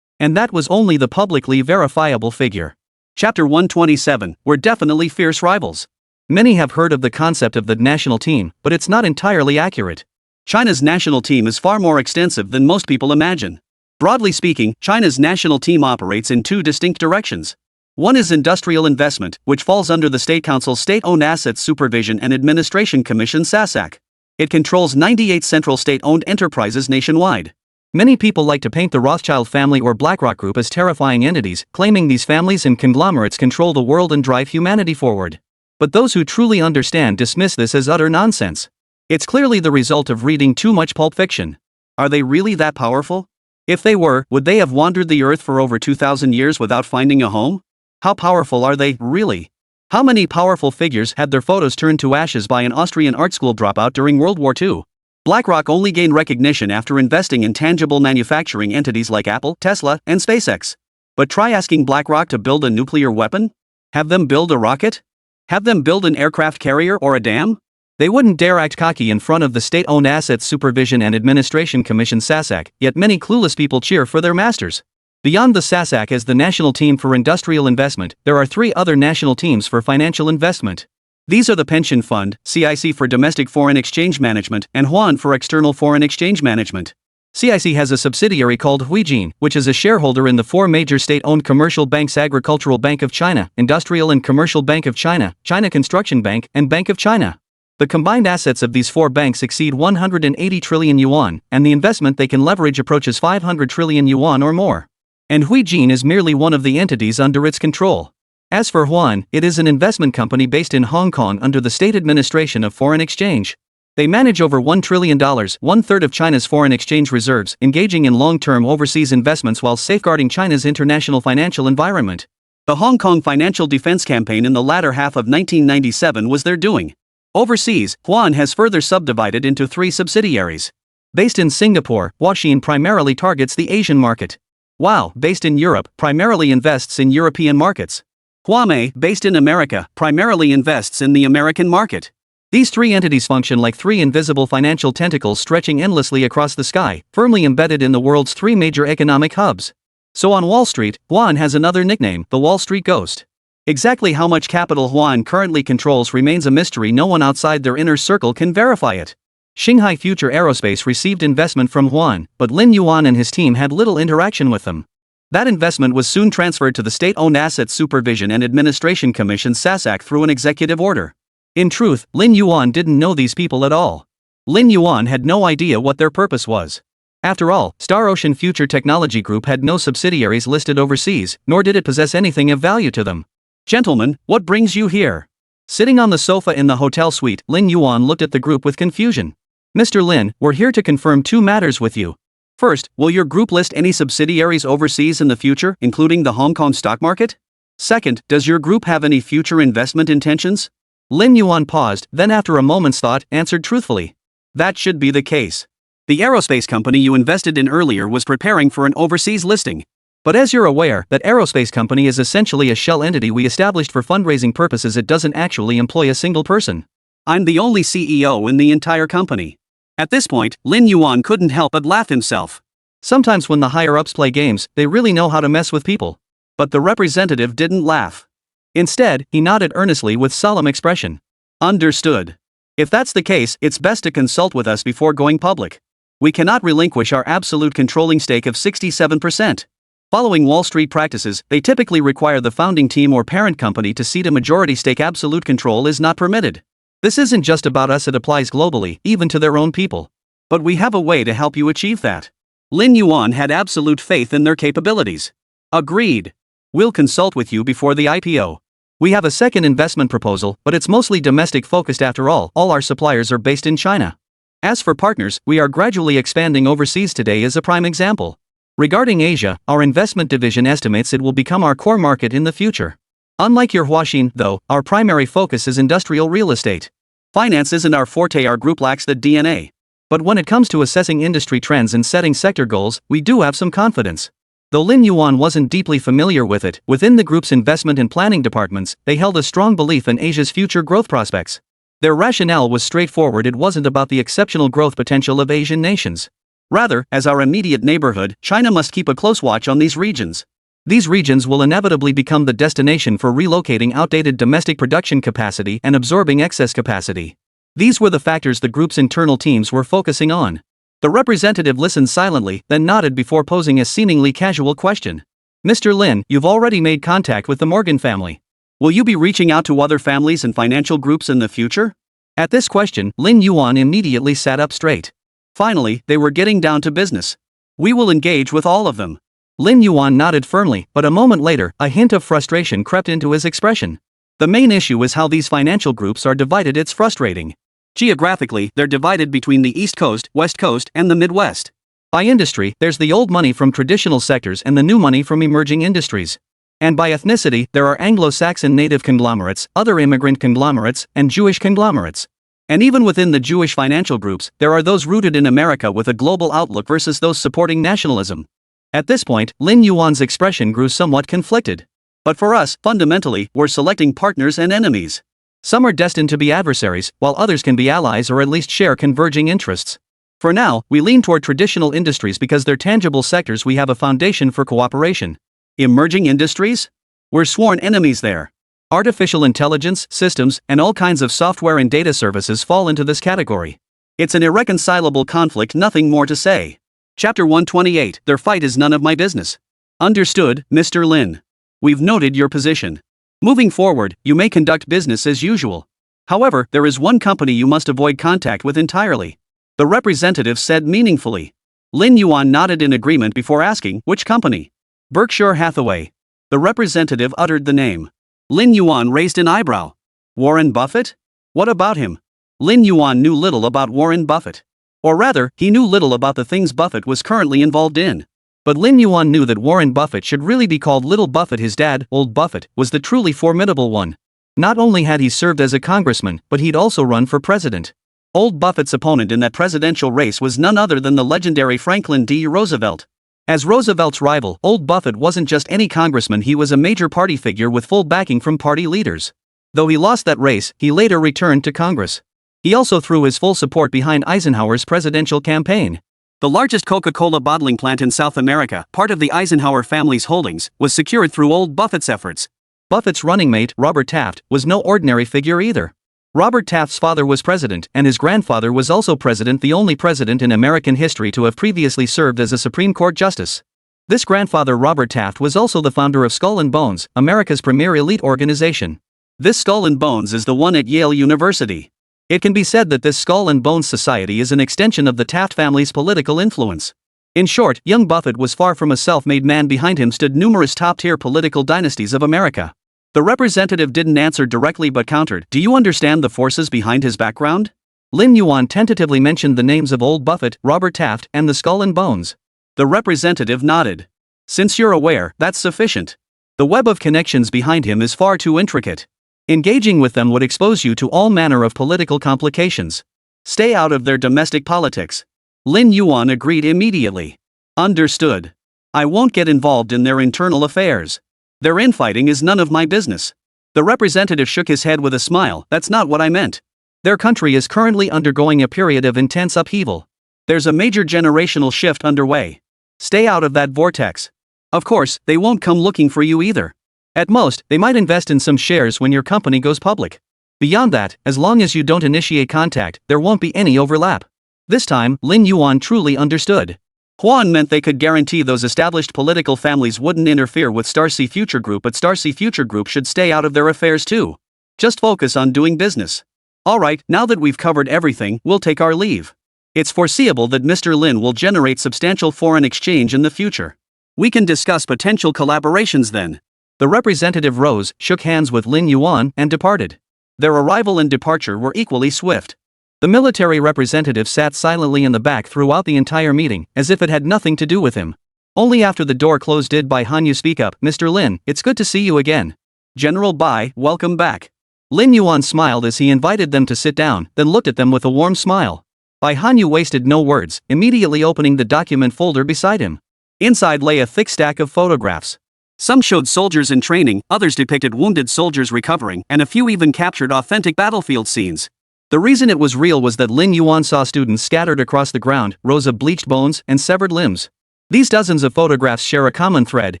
And that was only the publicly verifiable figure. Chapter 127, We're definitely fierce rivals. Many have heard of the concept of the national team, but it's not entirely accurate. China's national team is far more extensive than most people imagine. Broadly speaking, China's national team operates in two distinct directions. One is industrial investment, which falls under the State Council's State-Owned Assets Supervision and Administration Commission (SASAC). It controls 98 central state-owned enterprises nationwide. Many people like to paint the Rothschild family or BlackRock Group as terrifying entities, claiming these families and conglomerates control the world and drive humanity forward. But those who truly understand dismiss this as utter nonsense. It's clearly the result of reading too much pulp fiction. Are they really that powerful? If they were, would they have wandered the earth for over 2,000 years without finding a home? How powerful are they, really? How many powerful figures had their photos turned to ashes by an Austrian art school dropout during World War II? BlackRock only gained recognition after investing in tangible manufacturing entities like Apple, Tesla, and SpaceX. But try asking BlackRock to build a nuclear weapon? Have them build a rocket? Have them build an aircraft carrier or a dam? They wouldn't dare act cocky in front of the State-Owned Assets Supervision and Administration Commission (SASAC), yet many clueless people cheer for their masters. Beyond the SASAC as the National Team for Industrial Investment, there are three other national teams for financial investment. These are the Pension Fund, CIC for Domestic Foreign Exchange Management, and Huan for External Foreign Exchange Management. CIC has a subsidiary called Huijin, which is a shareholder in the four major state-owned commercial banks: Agricultural Bank of China, Industrial and Commercial Bank of China, China Construction Bank, and Bank of China. The combined assets of these four banks exceed 180 trillion yuan, and the investment they can leverage approaches 500 trillion yuan or more. And Huijin is merely one of the entities under its control. As for Huan, it is an investment company based in Hong Kong under the State Administration of Foreign Exchange. They manage over $1 trillion, 1/3 of China's foreign exchange reserves, engaging in long-term overseas investments while safeguarding China's international financial environment. The Hong Kong financial defense campaign in the latter half of 1997 was their doing. Overseas, Huan has further subdivided into three subsidiaries. Based in Singapore, Huaxin primarily targets the Asian market. Wow, based in Europe, primarily invests in European markets. Huamei, based in America, primarily invests in the American market. These three entities function like three invisible financial tentacles stretching endlessly across the sky, firmly embedded in the world's three major economic hubs. So on Wall Street, Yuan has another nickname, the Wall Street Ghost. Exactly how much capital Yuan currently controls remains a mystery. No one outside their inner circle can verify it. Shanghai Future Aerospace received investment from Yuan, but Lin Yuan and his team had little interaction with them. That investment was soon transferred to the State-Owned Asset Supervision and Administration Commission (SASAC) through an executive order. In truth, Lin Yuan didn't know these people at all. Lin Yuan had no idea what their purpose was. After all, Star Ocean Future Technology Group had no subsidiaries listed overseas, nor did it possess anything of value to them. "Gentlemen, what brings you here?" Sitting on the sofa in the hotel suite, Lin Yuan looked at the group with confusion. "Mr. Lin, we're here to confirm two matters with you. First, will your group list any subsidiaries overseas in the future, including the Hong Kong stock market? Second, does your group have any future investment intentions?" Lin Yuan paused, then after a moment's thought, answered truthfully. "That should be the case. The aerospace company you invested in earlier was preparing for an overseas listing. But as you're aware, that aerospace company is essentially a shell entity we established for fundraising purposes. It doesn't actually employ a single person. I'm the only CEO in the entire company." At this point, Lin Yuan couldn't help but laugh himself. Sometimes when the higher-ups play games, they really know how to mess with people. But the representative didn't laugh. Instead, he nodded earnestly with solemn expression. "Understood. If that's the case, it's best to consult with us before going public. We cannot relinquish our absolute controlling stake of 67%. Following Wall Street practices, they typically require the founding team or parent company to cede a majority stake. Absolute control is not permitted. This isn't just about us, it applies globally, even to their own people. But we have a way to help you achieve that." Lin Yuan had absolute faith in their capabilities. "Agreed. We'll consult with you before the IPO. We have a second investment proposal, but it's mostly domestic focused. After all our suppliers are based in China. As for partners, we are gradually expanding overseas. Today is a prime example. Regarding Asia, our investment division estimates it will become our core market in the future. Unlike your Huaxin, though, our primary focus is industrial real estate. Finance isn't our forte, our group lacks the DNA. But when it comes to assessing industry trends and setting sector goals, we do have some confidence." Though Lin Yuan wasn't deeply familiar with it, within the group's investment and planning departments, they held a strong belief in Asia's future growth prospects. Their rationale was straightforward. It wasn't about the exceptional growth potential of Asian nations. Rather, as our immediate neighborhood, China must keep a close watch on these regions. These regions will inevitably become the destination for relocating outdated domestic production capacity and absorbing excess capacity. These were the factors the group's internal teams were focusing on. The representative listened silently, then nodded before posing a seemingly casual question. "Mr. Lin, you've already made contact with the Morgan family. Will you be reaching out to other families and financial groups in the future?" At this question, Lin Yuan immediately sat up straight. Finally, they were getting down to business. "We will engage with all of them." Lin Yuan nodded firmly, but a moment later, a hint of frustration crept into his expression. The main issue is how these financial groups are divided. It's frustrating. Geographically, they're divided between the East Coast, West Coast, and the Midwest. By industry, there's the old money from traditional sectors and the new money from emerging industries. And by ethnicity, there are Anglo-Saxon native conglomerates, other immigrant conglomerates, and Jewish conglomerates. And even within the Jewish financial groups, there are those rooted in America with a global outlook versus those supporting nationalism. At this point, Lin Yuan's expression grew somewhat conflicted. "But for us, fundamentally, we're selecting partners and enemies. Some are destined to be adversaries, while others can be allies or at least share converging interests. For now, we lean toward traditional industries because they're tangible sectors. We have a foundation for cooperation. Emerging industries? We're sworn enemies there. Artificial intelligence, systems, and all kinds of software and data services fall into this category. It's an irreconcilable conflict, nothing more to say." Chapter 128, Their fight is none of my business. "Understood, Mr. Lin. We've noted your position. Moving forward, you may conduct business as usual. However, there is one company you must avoid contact with entirely," the representative said meaningfully. Lin Yuan nodded in agreement before asking, "Which company?" "Berkshire Hathaway." The representative uttered the name. Lin Yuan raised an eyebrow. "Warren Buffett? What about him?" Lin Yuan knew little about Warren Buffett. Or rather, he knew little about the things Buffett was currently involved in. But Lin Yuan knew that Warren Buffett should really be called Little Buffett. His dad, Old Buffett, was the truly formidable one. Not only had he served as a congressman, but he'd also run for president. Old Buffett's opponent in that presidential race was none other than the legendary Franklin D. Roosevelt. As Roosevelt's rival, Old Buffett wasn't just any congressman, he was a major party figure with full backing from party leaders. Though he lost that race, he later returned to Congress. He also threw his full support behind Eisenhower's presidential campaign. The largest Coca-Cola bottling plant in South America, part of the Eisenhower family's holdings, was secured through old Buffett's efforts. Buffett's running mate, Robert Taft, was no ordinary figure either. Robert Taft's father was president, and his grandfather was also president, the only president in American history to have previously served as a Supreme Court justice. This grandfather, Robert Taft, was also the founder of Skull and Bones, America's premier elite organization. This Skull and Bones is the one at Yale University. It can be said that this Skull and Bones Society is an extension of the Taft family's political influence. In short, young Buffett was far from a self-made man. Behind him stood numerous top-tier political dynasties of America. The representative didn't answer directly but countered, "Do you understand the forces behind his background?" Lin Yuan tentatively mentioned the names of old Buffett, Robert Taft, and the Skull and Bones. The representative nodded. "Since you're aware, that's sufficient. The web of connections behind him is far too intricate. Engaging with them would expose you to all manner of political complications. Stay out of their domestic politics." Lin Yuan agreed immediately. "Understood. I won't get involved in their internal affairs. Their infighting is none of my business." The representative shook his head with a smile. "That's not what I meant. Their country is currently undergoing a period of intense upheaval. There's a major generational shift underway. Stay out of that vortex. Of course, they won't come looking for you either. At most, they might invest in some shares when your company goes public. Beyond that, as long as you don't initiate contact, there won't be any overlap." This time, Lin Yuan truly understood. Huan meant they could guarantee those established political families wouldn't interfere with Starcy Future Group, but Starcy Future Group should stay out of their affairs too. Just focus on doing business. Alright, now that we've covered everything, we'll take our leave. It's foreseeable that Mr. Lin will generate substantial foreign exchange in the future. We can discuss potential collaborations then. The representative rose, shook hands with Lin Yuan, and departed. Their arrival and departure were equally swift. The military representative sat silently in the back throughout the entire meeting, as if it had nothing to do with him. Only after the door closed did Bai Hanyu speak up. "Mr. Lin, it's good to see you again." "General Bai, welcome back." Lin Yuan smiled as he invited them to sit down, then looked at them with a warm smile. Bai Hanyu wasted no words, immediately opening the document folder beside him. Inside lay a thick stack of photographs. Some showed soldiers in training, others depicted wounded soldiers recovering, and a few even captured authentic battlefield scenes. The reason it was real was that Lin Yuan saw students scattered across the ground, rows of bleached bones, and severed limbs. These dozens of photographs share a common thread: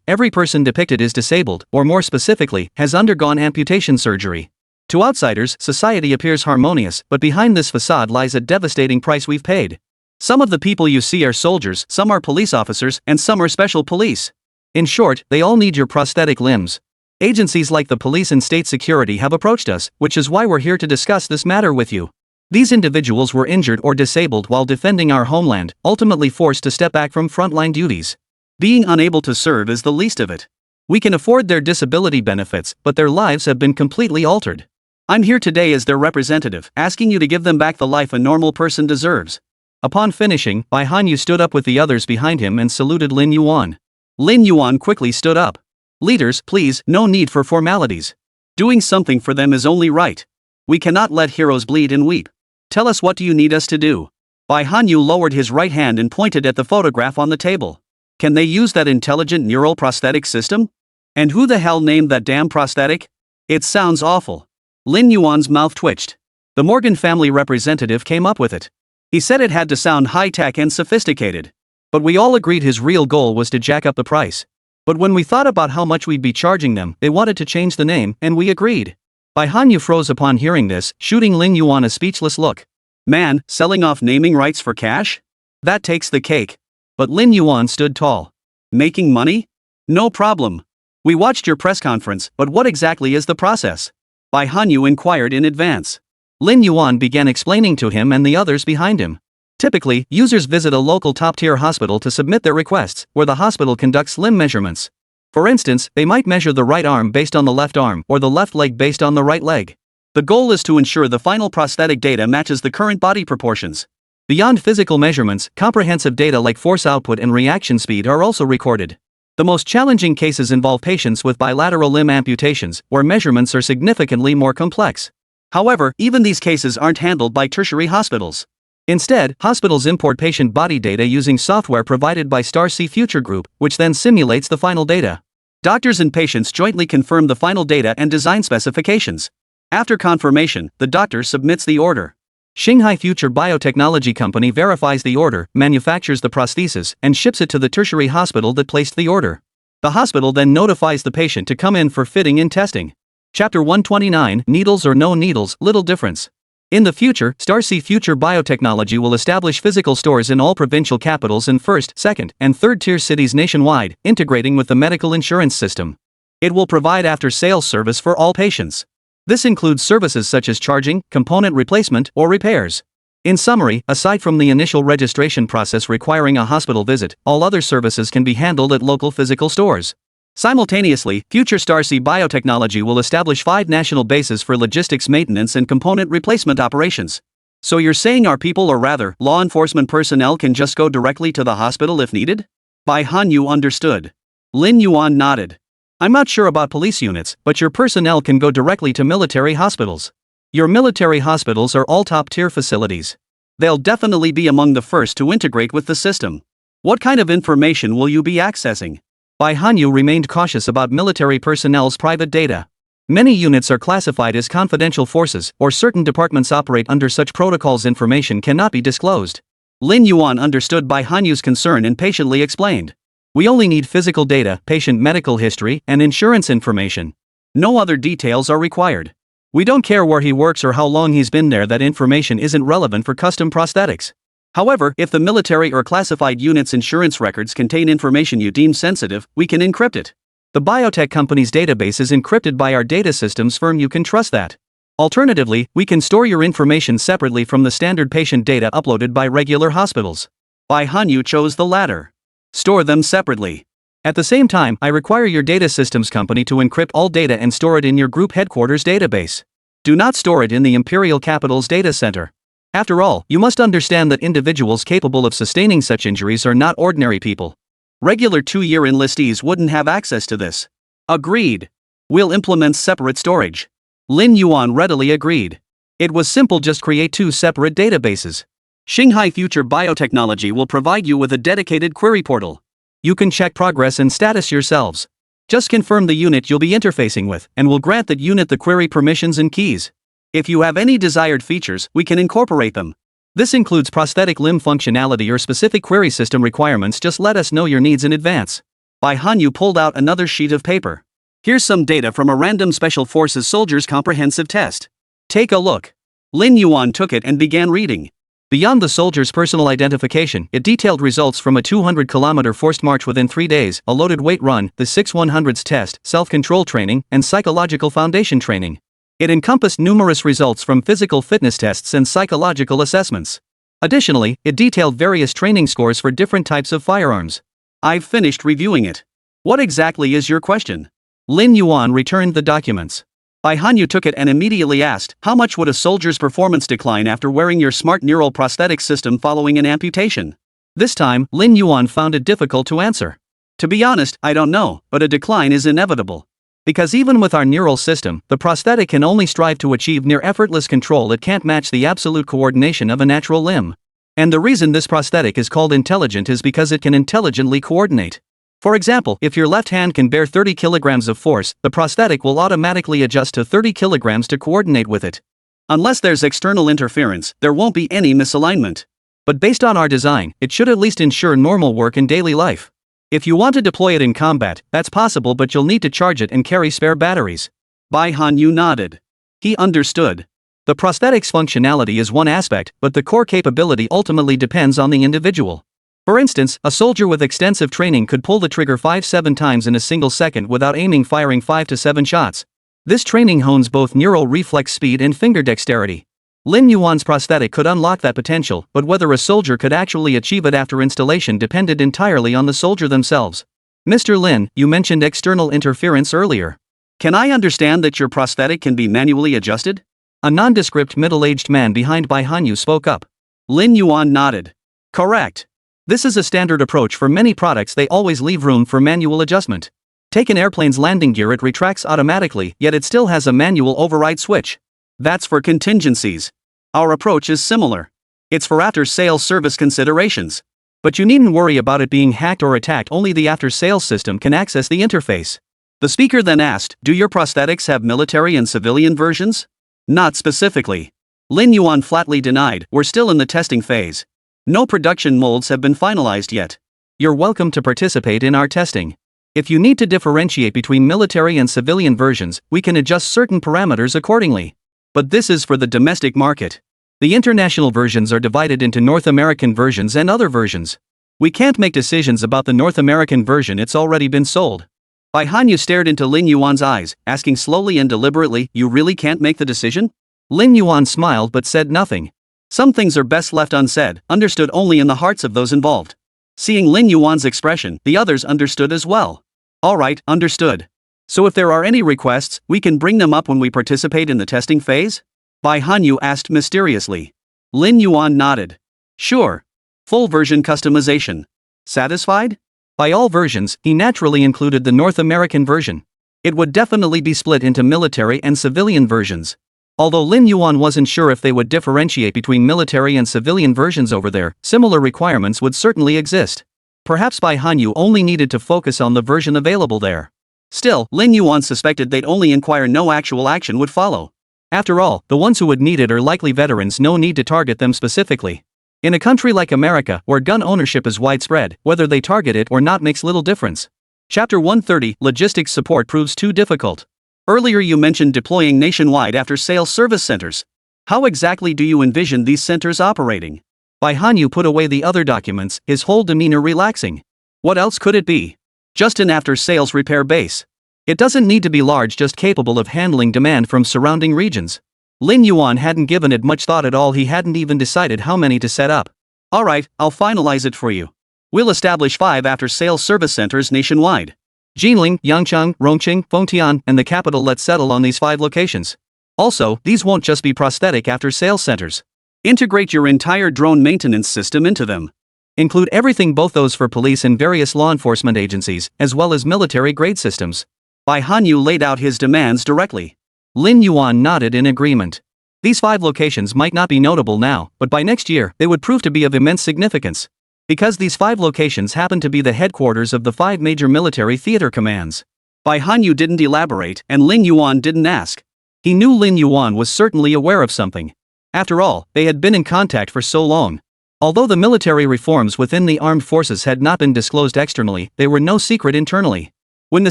every person depicted is disabled, or more specifically, has undergone amputation surgery. To outsiders, society appears harmonious, but behind this facade lies a devastating price we've paid. Some of the people you see are soldiers, some are police officers, and some are special police. In short, they all need your prosthetic limbs. Agencies like the police and state security have approached us, which is why we're here to discuss this matter with you. These individuals were injured or disabled while defending our homeland, ultimately forced to step back from frontline duties. Being unable to serve is the least of it. We can afford their disability benefits, but their lives have been completely altered. I'm here today as their representative, asking you to give them back the life a normal person deserves. Upon finishing, Bai Hanyu stood up with the others behind him and saluted Lin Yuan. Lin Yuan quickly stood up. "Leaders, please, no need for formalities. Doing something for them is only right. We cannot let heroes bleed and weep. Tell us, what do you need us to do?" Bai Hanyu lowered his right hand and pointed at the photograph on the table. "Can they use that intelligent neural prosthetic system? And who the hell named that damn prosthetic? It sounds awful." Lin Yuan's mouth twitched. The Morgan family representative came up with it. He said it had to sound high-tech and sophisticated. But we all agreed his real goal was to jack up the price. But when we thought about how much we'd be charging them, they wanted to change the name, and we agreed. Bai Hanyu froze upon hearing this, shooting Lin Yuan a speechless look. "Man, selling off naming rights for cash? That takes the cake." But Lin Yuan stood tall. "Making money? No problem. We watched your press conference, but what exactly is the process?" Bai Hanyu inquired in advance. Lin Yuan began explaining to him and the others behind him. Typically, users visit a local top-tier hospital to submit their requests, where the hospital conducts limb measurements. For instance, they might measure the right arm based on the left arm, or the left leg based on the right leg. The goal is to ensure the final prosthetic data matches the current body proportions. Beyond physical measurements, comprehensive data like force output and reaction speed are also recorded. The most challenging cases involve patients with bilateral limb amputations, where measurements are significantly more complex. However, even these cases aren't handled by tertiary hospitals. Instead, hospitals import patient body data using software provided by Starcy Future Group, which then simulates the final data. Doctors and patients jointly confirm the final data and design specifications. After confirmation, the doctor submits the order. Shanghai Future Biotechnology Company verifies the order, manufactures the prosthesis, and ships it to the tertiary hospital that placed the order. The hospital then notifies the patient to come in for fitting and testing. Chapter 129, Needles or No Needles, Little Difference. In the future, Starcy Future Biotechnology will establish physical stores in all provincial capitals and first, second, and third-tier cities nationwide, integrating with the medical insurance system. It will provide after-sales service for all patients. This includes services such as charging, component replacement, or repairs. In summary, aside from the initial registration process requiring a hospital visit, all other services can be handled at local physical stores. Simultaneously, Future Starcy Biotechnology will establish 5 national bases for logistics maintenance and component replacement operations. So you're saying our people, or rather, law enforcement personnel, can just go directly to the hospital if needed? Bai Hanyu understood. Lin Yuan nodded. I'm not sure about police units, but your personnel can go directly to military hospitals. Your military hospitals are all top-tier facilities. They'll definitely be among the first to integrate with the system. What kind of information will you be accessing? Bai Hanyu remained cautious about military personnel's private data. Many units are classified as confidential forces, or certain departments operate under such protocols. Information cannot be disclosed. Lin Yuan understood Bai Hanyu's concern and patiently explained. We only need physical data, patient medical history, and insurance information. No other details are required. We don't care where he works or how long he's been there. That information isn't relevant for custom prosthetics. However, if the military or classified unit's insurance records contain information you deem sensitive, we can encrypt it. The biotech company's database is encrypted by our data systems firm. You can trust that. Alternatively, we can store your information separately from the standard patient data uploaded by regular hospitals. Bai Hanyu chose the latter. Store them separately. At the same time, I require your data systems company to encrypt all data and store it in your group headquarters database. Do not store it in the Imperial Capital's data center. After all, you must understand that individuals capable of sustaining such injuries are not ordinary people. Regular 2-year enlistees wouldn't have access to this. Agreed. We'll implement separate storage. Lin Yuan readily agreed. It was simple, just create 2 separate databases. Shanghai Future Biotechnology will provide you with a dedicated query portal. You can check progress and status yourselves. Just confirm the unit you'll be interfacing with, and we'll grant that unit the query permissions and keys. If you have any desired features, we can incorporate them. This includes prosthetic limb functionality or specific query system requirements. Just let us know your needs in advance. Bai Hanyu pulled out another sheet of paper. Here's some data from a random Special Forces soldiers comprehensive test. Take a look. Lin Yuan took it and began reading. Beyond the soldier's personal identification, it detailed results from a 200-kilometer forced march within 3 days, a loaded weight run, the 6-100s test, self-control training, and psychological foundation training. It encompassed numerous results from physical fitness tests and psychological assessments. Additionally, it detailed various training scores for different types of firearms. I've finished reviewing it. What exactly is your question? Lin Yuan returned the documents. Bai Hanyu took it and immediately asked, how much would a soldier's performance decline after wearing your smart neural prosthetic system following an amputation? This time, Lin Yuan found it difficult to answer. To be honest, I don't know, but a decline is inevitable. Because even with our neural system, the prosthetic can only strive to achieve near effortless control. It can't match the absolute coordination of a natural limb. And the reason this prosthetic is called intelligent is because it can intelligently coordinate. For example, if your left hand can bear 30 kilograms of force, the prosthetic will automatically adjust to 30 kilograms to coordinate with it. Unless there's external interference, there won't be any misalignment. But based on our design, it should at least ensure normal work in daily life. If you want to deploy it in combat, that's possible, but you'll need to charge it and carry spare batteries. Bai Hanyu nodded. He understood. The prosthetic's functionality is one aspect, but the core capability ultimately depends on the individual. For instance, a soldier with extensive training could pull the trigger 5-7 times in a single second without aiming, firing 5 to 7 shots. This training hones both neural reflex speed and finger dexterity. Lin Yuan's prosthetic could unlock that potential, but whether a soldier could actually achieve it after installation depended entirely on the soldier themselves. Mr. Lin, you mentioned external interference earlier. Can I understand that your prosthetic can be manually adjusted? A nondescript middle-aged man behind Bai Hanyu spoke up. Lin Yuan nodded. Correct. This is a standard approach for many products. They always leave room for manual adjustment. Take an airplane's landing gear, it retracts automatically, yet it still has a manual override switch. That's for contingencies. Our approach is similar. It's for after-sales service considerations. But you needn't worry about it being hacked or attacked. Only the after-sales system can access the interface. The speaker then asked, do your prosthetics have military and civilian versions? Not specifically. Lin Yuan flatly denied, "We're still in the testing phase. No production molds have been finalized yet. You're welcome to participate in our testing. If you need to differentiate between military and civilian versions, we can adjust certain parameters accordingly. But this is for the domestic market. The international versions are divided into North American versions and other versions. We can't make decisions about the North American version, it's already been sold." Bai Hanyu stared into Lin Yuan's eyes, asking slowly and deliberately, "You really can't make the decision?" Lin Yuan smiled but said nothing. Some things are best left unsaid, understood only in the hearts of those involved. Seeing Lin Yuan's expression, the others understood as well. "Alright, understood. So if there are any requests, we can bring them up when we participate in the testing phase?" Bai Hanyu asked mysteriously. Lin Yuan nodded. "Sure. Full version customization. Satisfied?" By all versions, he naturally included the North American version. It would definitely be split into military and civilian versions. Although Lin Yuan wasn't sure if they would differentiate between military and civilian versions over there, similar requirements would certainly exist. Perhaps Bai Hanyu only needed to focus on the version available there. Still, Lin Yuan suspected they'd only inquire, no actual action would follow. After all, the ones who would need it are likely veterans, no need to target them specifically. In a country like America, where gun ownership is widespread, whether they target it or not makes little difference. Chapter 130, Logistics Support proves too difficult. Earlier you mentioned deploying nationwide after sales service centers. How exactly do you envision these centers operating? Bai Hanyu put away the other documents, his whole demeanor relaxing. What else could it be? Just an after-sales repair base. It doesn't need to be large, just capable of handling demand from surrounding regions. Lin Yuan hadn't given it much thought at all, he hadn't even decided how many to set up. Alright, I'll finalize it for you. We'll establish 5 after-sales service centers nationwide. Jinling, Yangcheng, Rongqing, Fengtian, and the capital. Let's settle on these 5 locations. Also, these won't just be prosthetic after-sales centers. Integrate your entire drone maintenance system into them. Include everything, both those for police and various law enforcement agencies, as well as military-grade systems. Bai Hanyu laid out his demands directly. Lin Yuan nodded in agreement. These 5 locations might not be notable now, but by next year, they would prove to be of immense significance. Because these 5 locations happen to be the headquarters of the 5 major military theater commands. Bai Hanyu didn't elaborate, and Lin Yuan didn't ask. He knew Lin Yuan was certainly aware of something. After all, they had been in contact for so long. Although the military reforms within the armed forces had not been disclosed externally, they were no secret internally. When the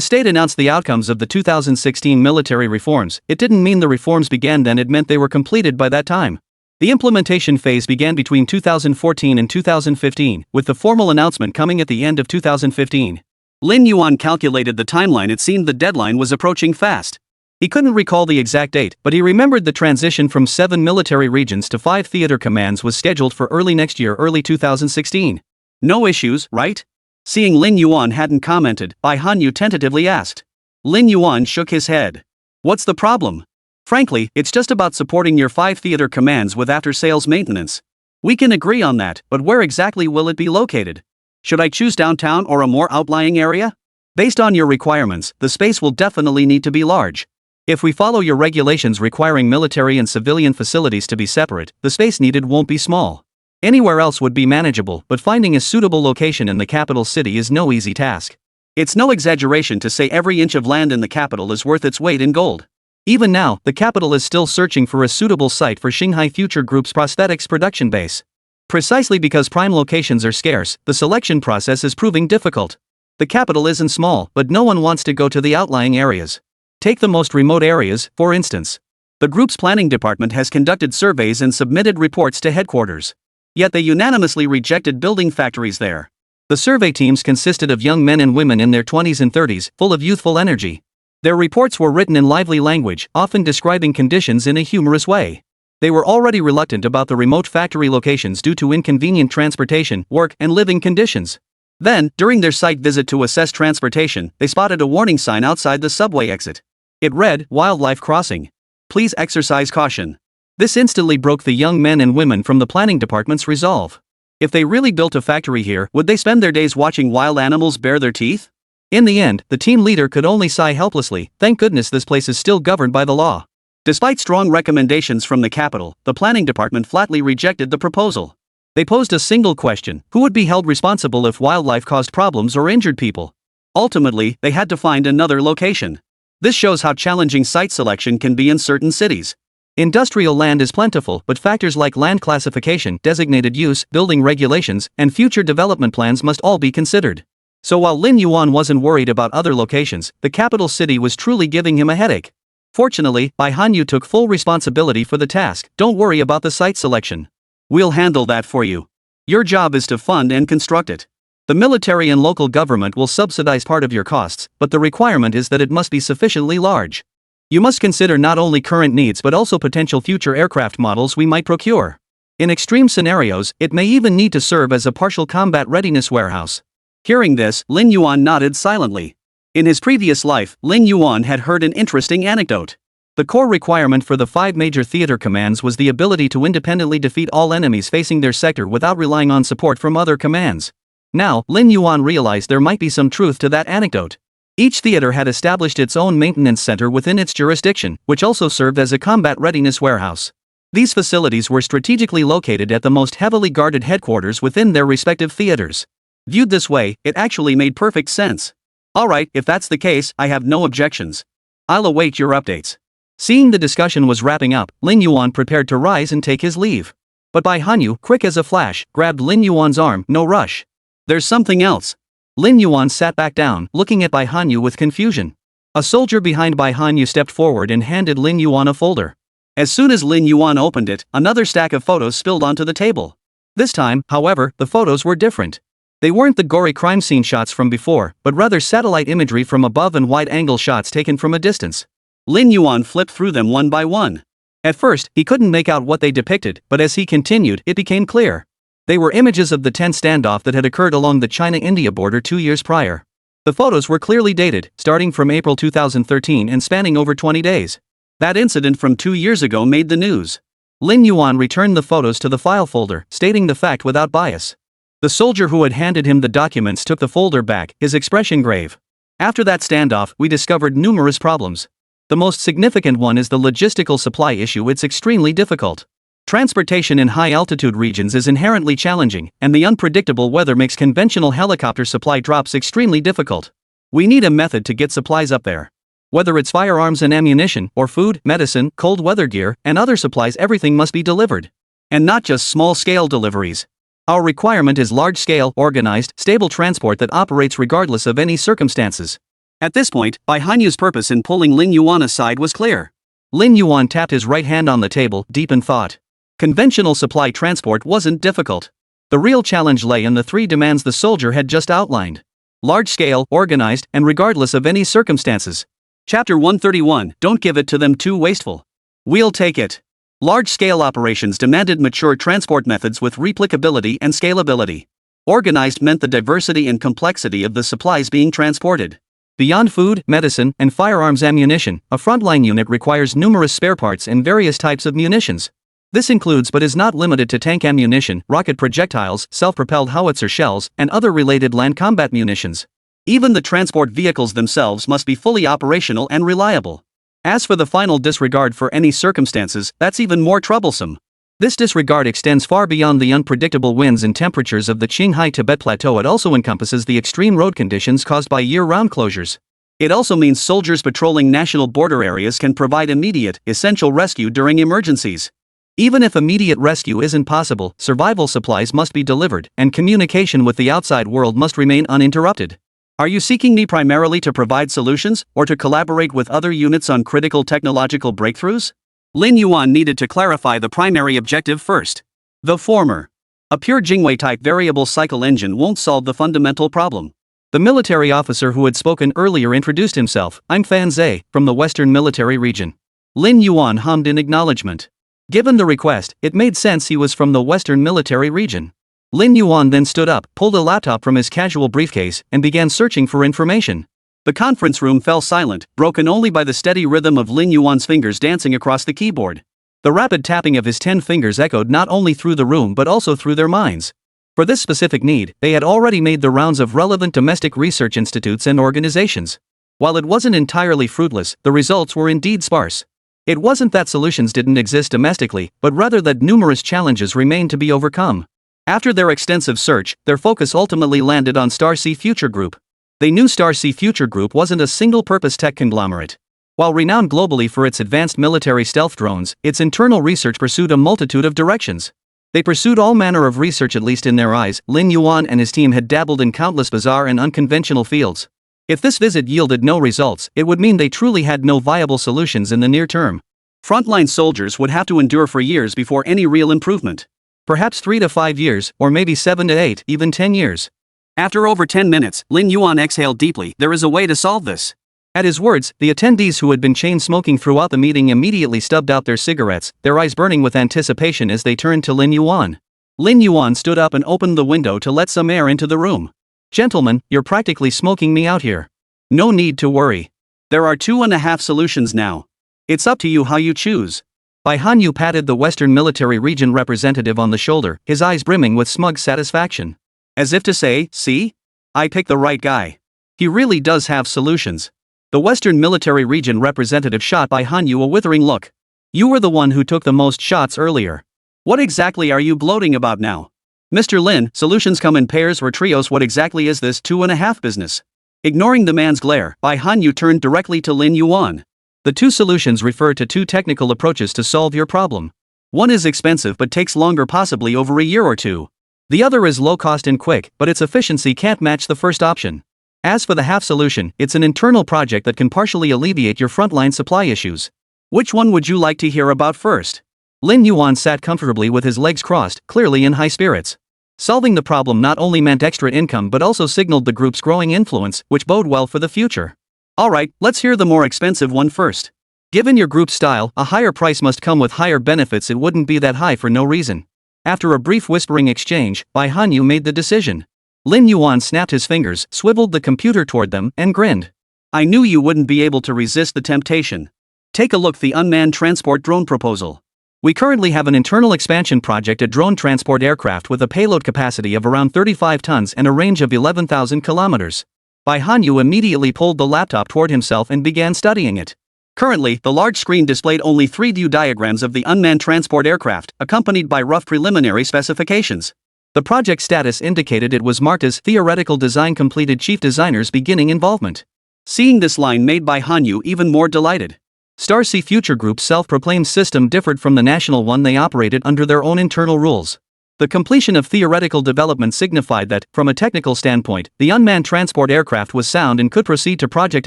state announced the outcomes of the 2016 military reforms, it didn't mean the reforms began then, it meant they were completed by that time. The implementation phase began between 2014 and 2015, with the formal announcement coming at the end of 2015. Lin Yuan calculated the timeline, it seemed the deadline was approaching fast. He couldn't recall the exact date, but he remembered the transition from 7 military regions to 5 theater commands was scheduled for early next year, early 2016. No issues, right? Seeing Lin Yuan hadn't commented, Bai Hanyu tentatively asked. Lin Yuan shook his head. What's the problem? Frankly, it's just about supporting your 5 theater commands with after-sales maintenance. We can agree on that, but where exactly will it be located? Should I choose downtown or a more outlying area? Based on your requirements, the space will definitely need to be large. If we follow your regulations requiring military and civilian facilities to be separate, the space needed won't be small. Anywhere else would be manageable, but finding a suitable location in the capital city is no easy task. It's no exaggeration to say every inch of land in the capital is worth its weight in gold. Even now, the capital is still searching for a suitable site for Shanghai Future Group's prosthetics production base. Precisely because prime locations are scarce, the selection process is proving difficult. The capital isn't small, but no one wants to go to the outlying areas. Take the most remote areas, for instance. The group's planning department has conducted surveys and submitted reports to headquarters. Yet they unanimously rejected building factories there. The survey teams consisted of young men and women in their 20s and 30s, full of youthful energy. Their reports were written in lively language, often describing conditions in a humorous way. They were already reluctant about the remote factory locations due to inconvenient transportation, work, and living conditions. Then, during their site visit to assess transportation, they spotted a warning sign outside the subway exit. It read, "Wildlife Crossing. Please exercise caution." This instantly broke the young men and women from the planning department's resolve. If they really built a factory here, would they spend their days watching wild animals bare their teeth? In the end, the team leader could only sigh helplessly. Thank goodness this place is still governed by the law. Despite strong recommendations from the capital, the planning department flatly rejected the proposal. They posed a single question: who would be held responsible if wildlife caused problems or injured people? Ultimately, they had to find another location. This shows how challenging site selection can be in certain cities. Industrial land is plentiful, but factors like land classification, designated use, building regulations, and future development plans must all be considered. So while Lin Yuan wasn't worried about other locations, the capital city was truly giving him a headache. Fortunately, Bai Hanyu took full responsibility for the task. Don't worry about the site selection. We'll handle that for you. Your job is to fund and construct it. The military and local government will subsidize part of your costs, but the requirement is that it must be sufficiently large. You must consider not only current needs but also potential future aircraft models we might procure. In extreme scenarios, it may even need to serve as a partial combat readiness warehouse. Hearing this, Lin Yuan nodded silently. In his previous life, Lin Yuan had heard an interesting anecdote. The core requirement for the 5 major theater commands was the ability to independently defeat all enemies facing their sector without relying on support from other commands. Now, Lin Yuan realized there might be some truth to that anecdote. Each theater had established its own maintenance center within its jurisdiction, which also served as a combat readiness warehouse. These facilities were strategically located at the most heavily guarded headquarters within their respective theaters. Viewed this way, it actually made perfect sense. Alright, if that's the case, I have no objections. I'll await your updates. Seeing the discussion was wrapping up, Lin Yuan prepared to rise and take his leave. But Bai Hanyu, quick as a flash, grabbed Lin Yuan's arm. No rush. There's something else. Lin Yuan sat back down, looking at Bai Hanyu with confusion. A soldier behind Bai Hanyu stepped forward and handed Lin Yuan a folder. As soon as Lin Yuan opened it, another stack of photos spilled onto the table. This time, however, the photos were different. They weren't the gory crime scene shots from before, but rather satellite imagery from above and wide-angle shots taken from a distance. Lin Yuan flipped through them one by one. At first, he couldn't make out what they depicted, but as he continued, it became clear. They were images of the tense standoff that had occurred along the China-India border 2 years prior. The photos were clearly dated, starting from April 2013 and spanning over 20 days. That incident from 2 years ago made the news. Lin Yuan returned the photos to the file folder, stating the fact without bias. The soldier who had handed him the documents took the folder back, his expression grave. After that standoff, we discovered numerous problems. The most significant one is the logistical supply issue. It's extremely difficult. Transportation in high-altitude regions is inherently challenging, and the unpredictable weather makes conventional helicopter supply drops extremely difficult. We need a method to get supplies up there. Whether it's firearms and ammunition, or food, medicine, cold weather gear, and other supplies, everything must be delivered. And not just small-scale deliveries. Our requirement is large-scale, organized, stable transport that operates regardless of any circumstances. At this point, Bai Hanyu's purpose in pulling Lin Yuan aside was clear. Lin Yuan tapped his right hand on the table, deep in thought. Conventional supply transport wasn't difficult. The real challenge lay in the 3 demands the soldier had just outlined. Large-scale, organized, and regardless of any circumstances. Chapter 131, Don't give it to them too wasteful. We'll take it. Large-scale operations demanded mature transport methods with replicability and scalability. Organized meant the diversity and complexity of the supplies being transported. Beyond food, medicine, and firearms ammunition, a frontline unit requires numerous spare parts and various types of munitions. This includes but is not limited to tank ammunition, rocket projectiles, self-propelled howitzer shells, and other related land combat munitions. Even the transport vehicles themselves must be fully operational and reliable. As for the final disregard for any circumstances, that's even more troublesome. This disregard extends far beyond the unpredictable winds and temperatures of the Qinghai Tibet Plateau. It also encompasses the extreme road conditions caused by year-round closures. It also means soldiers patrolling national border areas can provide immediate, essential rescue during emergencies. Even if immediate rescue isn't possible, survival supplies must be delivered, and communication with the outside world must remain uninterrupted. Are you seeking me primarily to provide solutions, or to collaborate with other units on critical technological breakthroughs? Lin Yuan needed to clarify the primary objective first. The former. A pure Jingwei-type variable cycle engine won't solve the fundamental problem. The military officer who had spoken earlier introduced himself. I'm Fan Zhe, from the Western Military Region. Lin Yuan hummed in acknowledgement. Given the request, it made sense he was from the Western Military Region. Lin Yuan then stood up, pulled a laptop from his casual briefcase, and began searching for information. The conference room fell silent, broken only by the steady rhythm of Lin Yuan's fingers dancing across the keyboard. The rapid tapping of his 10 fingers echoed not only through the room but also through their minds. For this specific need, they had already made the rounds of relevant domestic research institutes and organizations. While it wasn't entirely fruitless, the results were indeed sparse. It wasn't that solutions didn't exist domestically, but rather that numerous challenges remained to be overcome. After their extensive search, their focus ultimately landed on Star Sea Future Group. They knew Star Sea Future Group wasn't a single-purpose tech conglomerate. While renowned globally for its advanced military stealth drones, its internal research pursued a multitude of directions. They pursued all manner of research, at least in their eyes. Lin Yuan and his team had dabbled in countless bizarre and unconventional fields. If this visit yielded no results, it would mean they truly had no viable solutions in the near term. Frontline soldiers would have to endure for years before any real improvement. Perhaps 3 to 5 years, or maybe 7 to 8, even 10 years. After over 10 minutes, Lin Yuan exhaled deeply. There is a way to solve this. At his words, the attendees who had been chain-smoking throughout the meeting immediately stubbed out their cigarettes, their eyes burning with anticipation as they turned to Lin Yuan. Lin Yuan stood up and opened the window to let some air into the room. "Gentlemen, you're practically smoking me out here. No need to worry. There are 2.5 solutions now. It's up to you how you choose." Bai Hanyu patted the Western Military Region representative on the shoulder, his eyes brimming with smug satisfaction. As if to say, "See? I picked the right guy. He really does have solutions." The Western Military Region representative shot Bai Hanyu a withering look. "You were the one who took the most shots earlier. What exactly are you gloating about now? Mr. Lin, solutions come in pairs or trios. What exactly is this 2.5 business?" Ignoring the man's glare, Bai Hanyu turned directly to Lin Yuan. "The 2 solutions refer to 2 technical approaches to solve your problem. One is expensive but takes longer, possibly over a year or 2. The other is low cost and quick, but its efficiency can't match the first option. As for the half solution, it's an internal project that can partially alleviate your frontline supply issues. Which one would you like to hear about first?" Lin Yuan sat comfortably with his legs crossed, clearly in high spirits. Solving the problem not only meant extra income but also signaled the group's growing influence, which bode well for the future. "Alright, let's hear the more expensive one first. Given your group's style, a higher price must come with higher benefits. It wouldn't be that high for no reason." After a brief whispering exchange, Bai Hanyu made the decision. Lin Yuan snapped his fingers, swiveled the computer toward them, and grinned. "I knew you wouldn't be able to resist the temptation. Take a look, the unmanned transport drone proposal. We currently have an internal expansion project, a drone transport aircraft with a payload capacity of around 35 tons and a range of 11,000 kilometers. Bai Hanyu immediately pulled the laptop toward himself and began studying it. Currently, the large screen displayed only 3D diagrams of the unmanned transport aircraft, accompanied by rough preliminary specifications. The project status indicated it was marked as theoretical design completed, chief designer's beginning involvement. Seeing this line made Bai Hanyu even more delighted. Star Sea Future Group's self-proclaimed system differed from the national one they operated under their own internal rules. The completion of theoretical development signified that, from a technical standpoint, the unmanned transport aircraft was sound and could proceed to project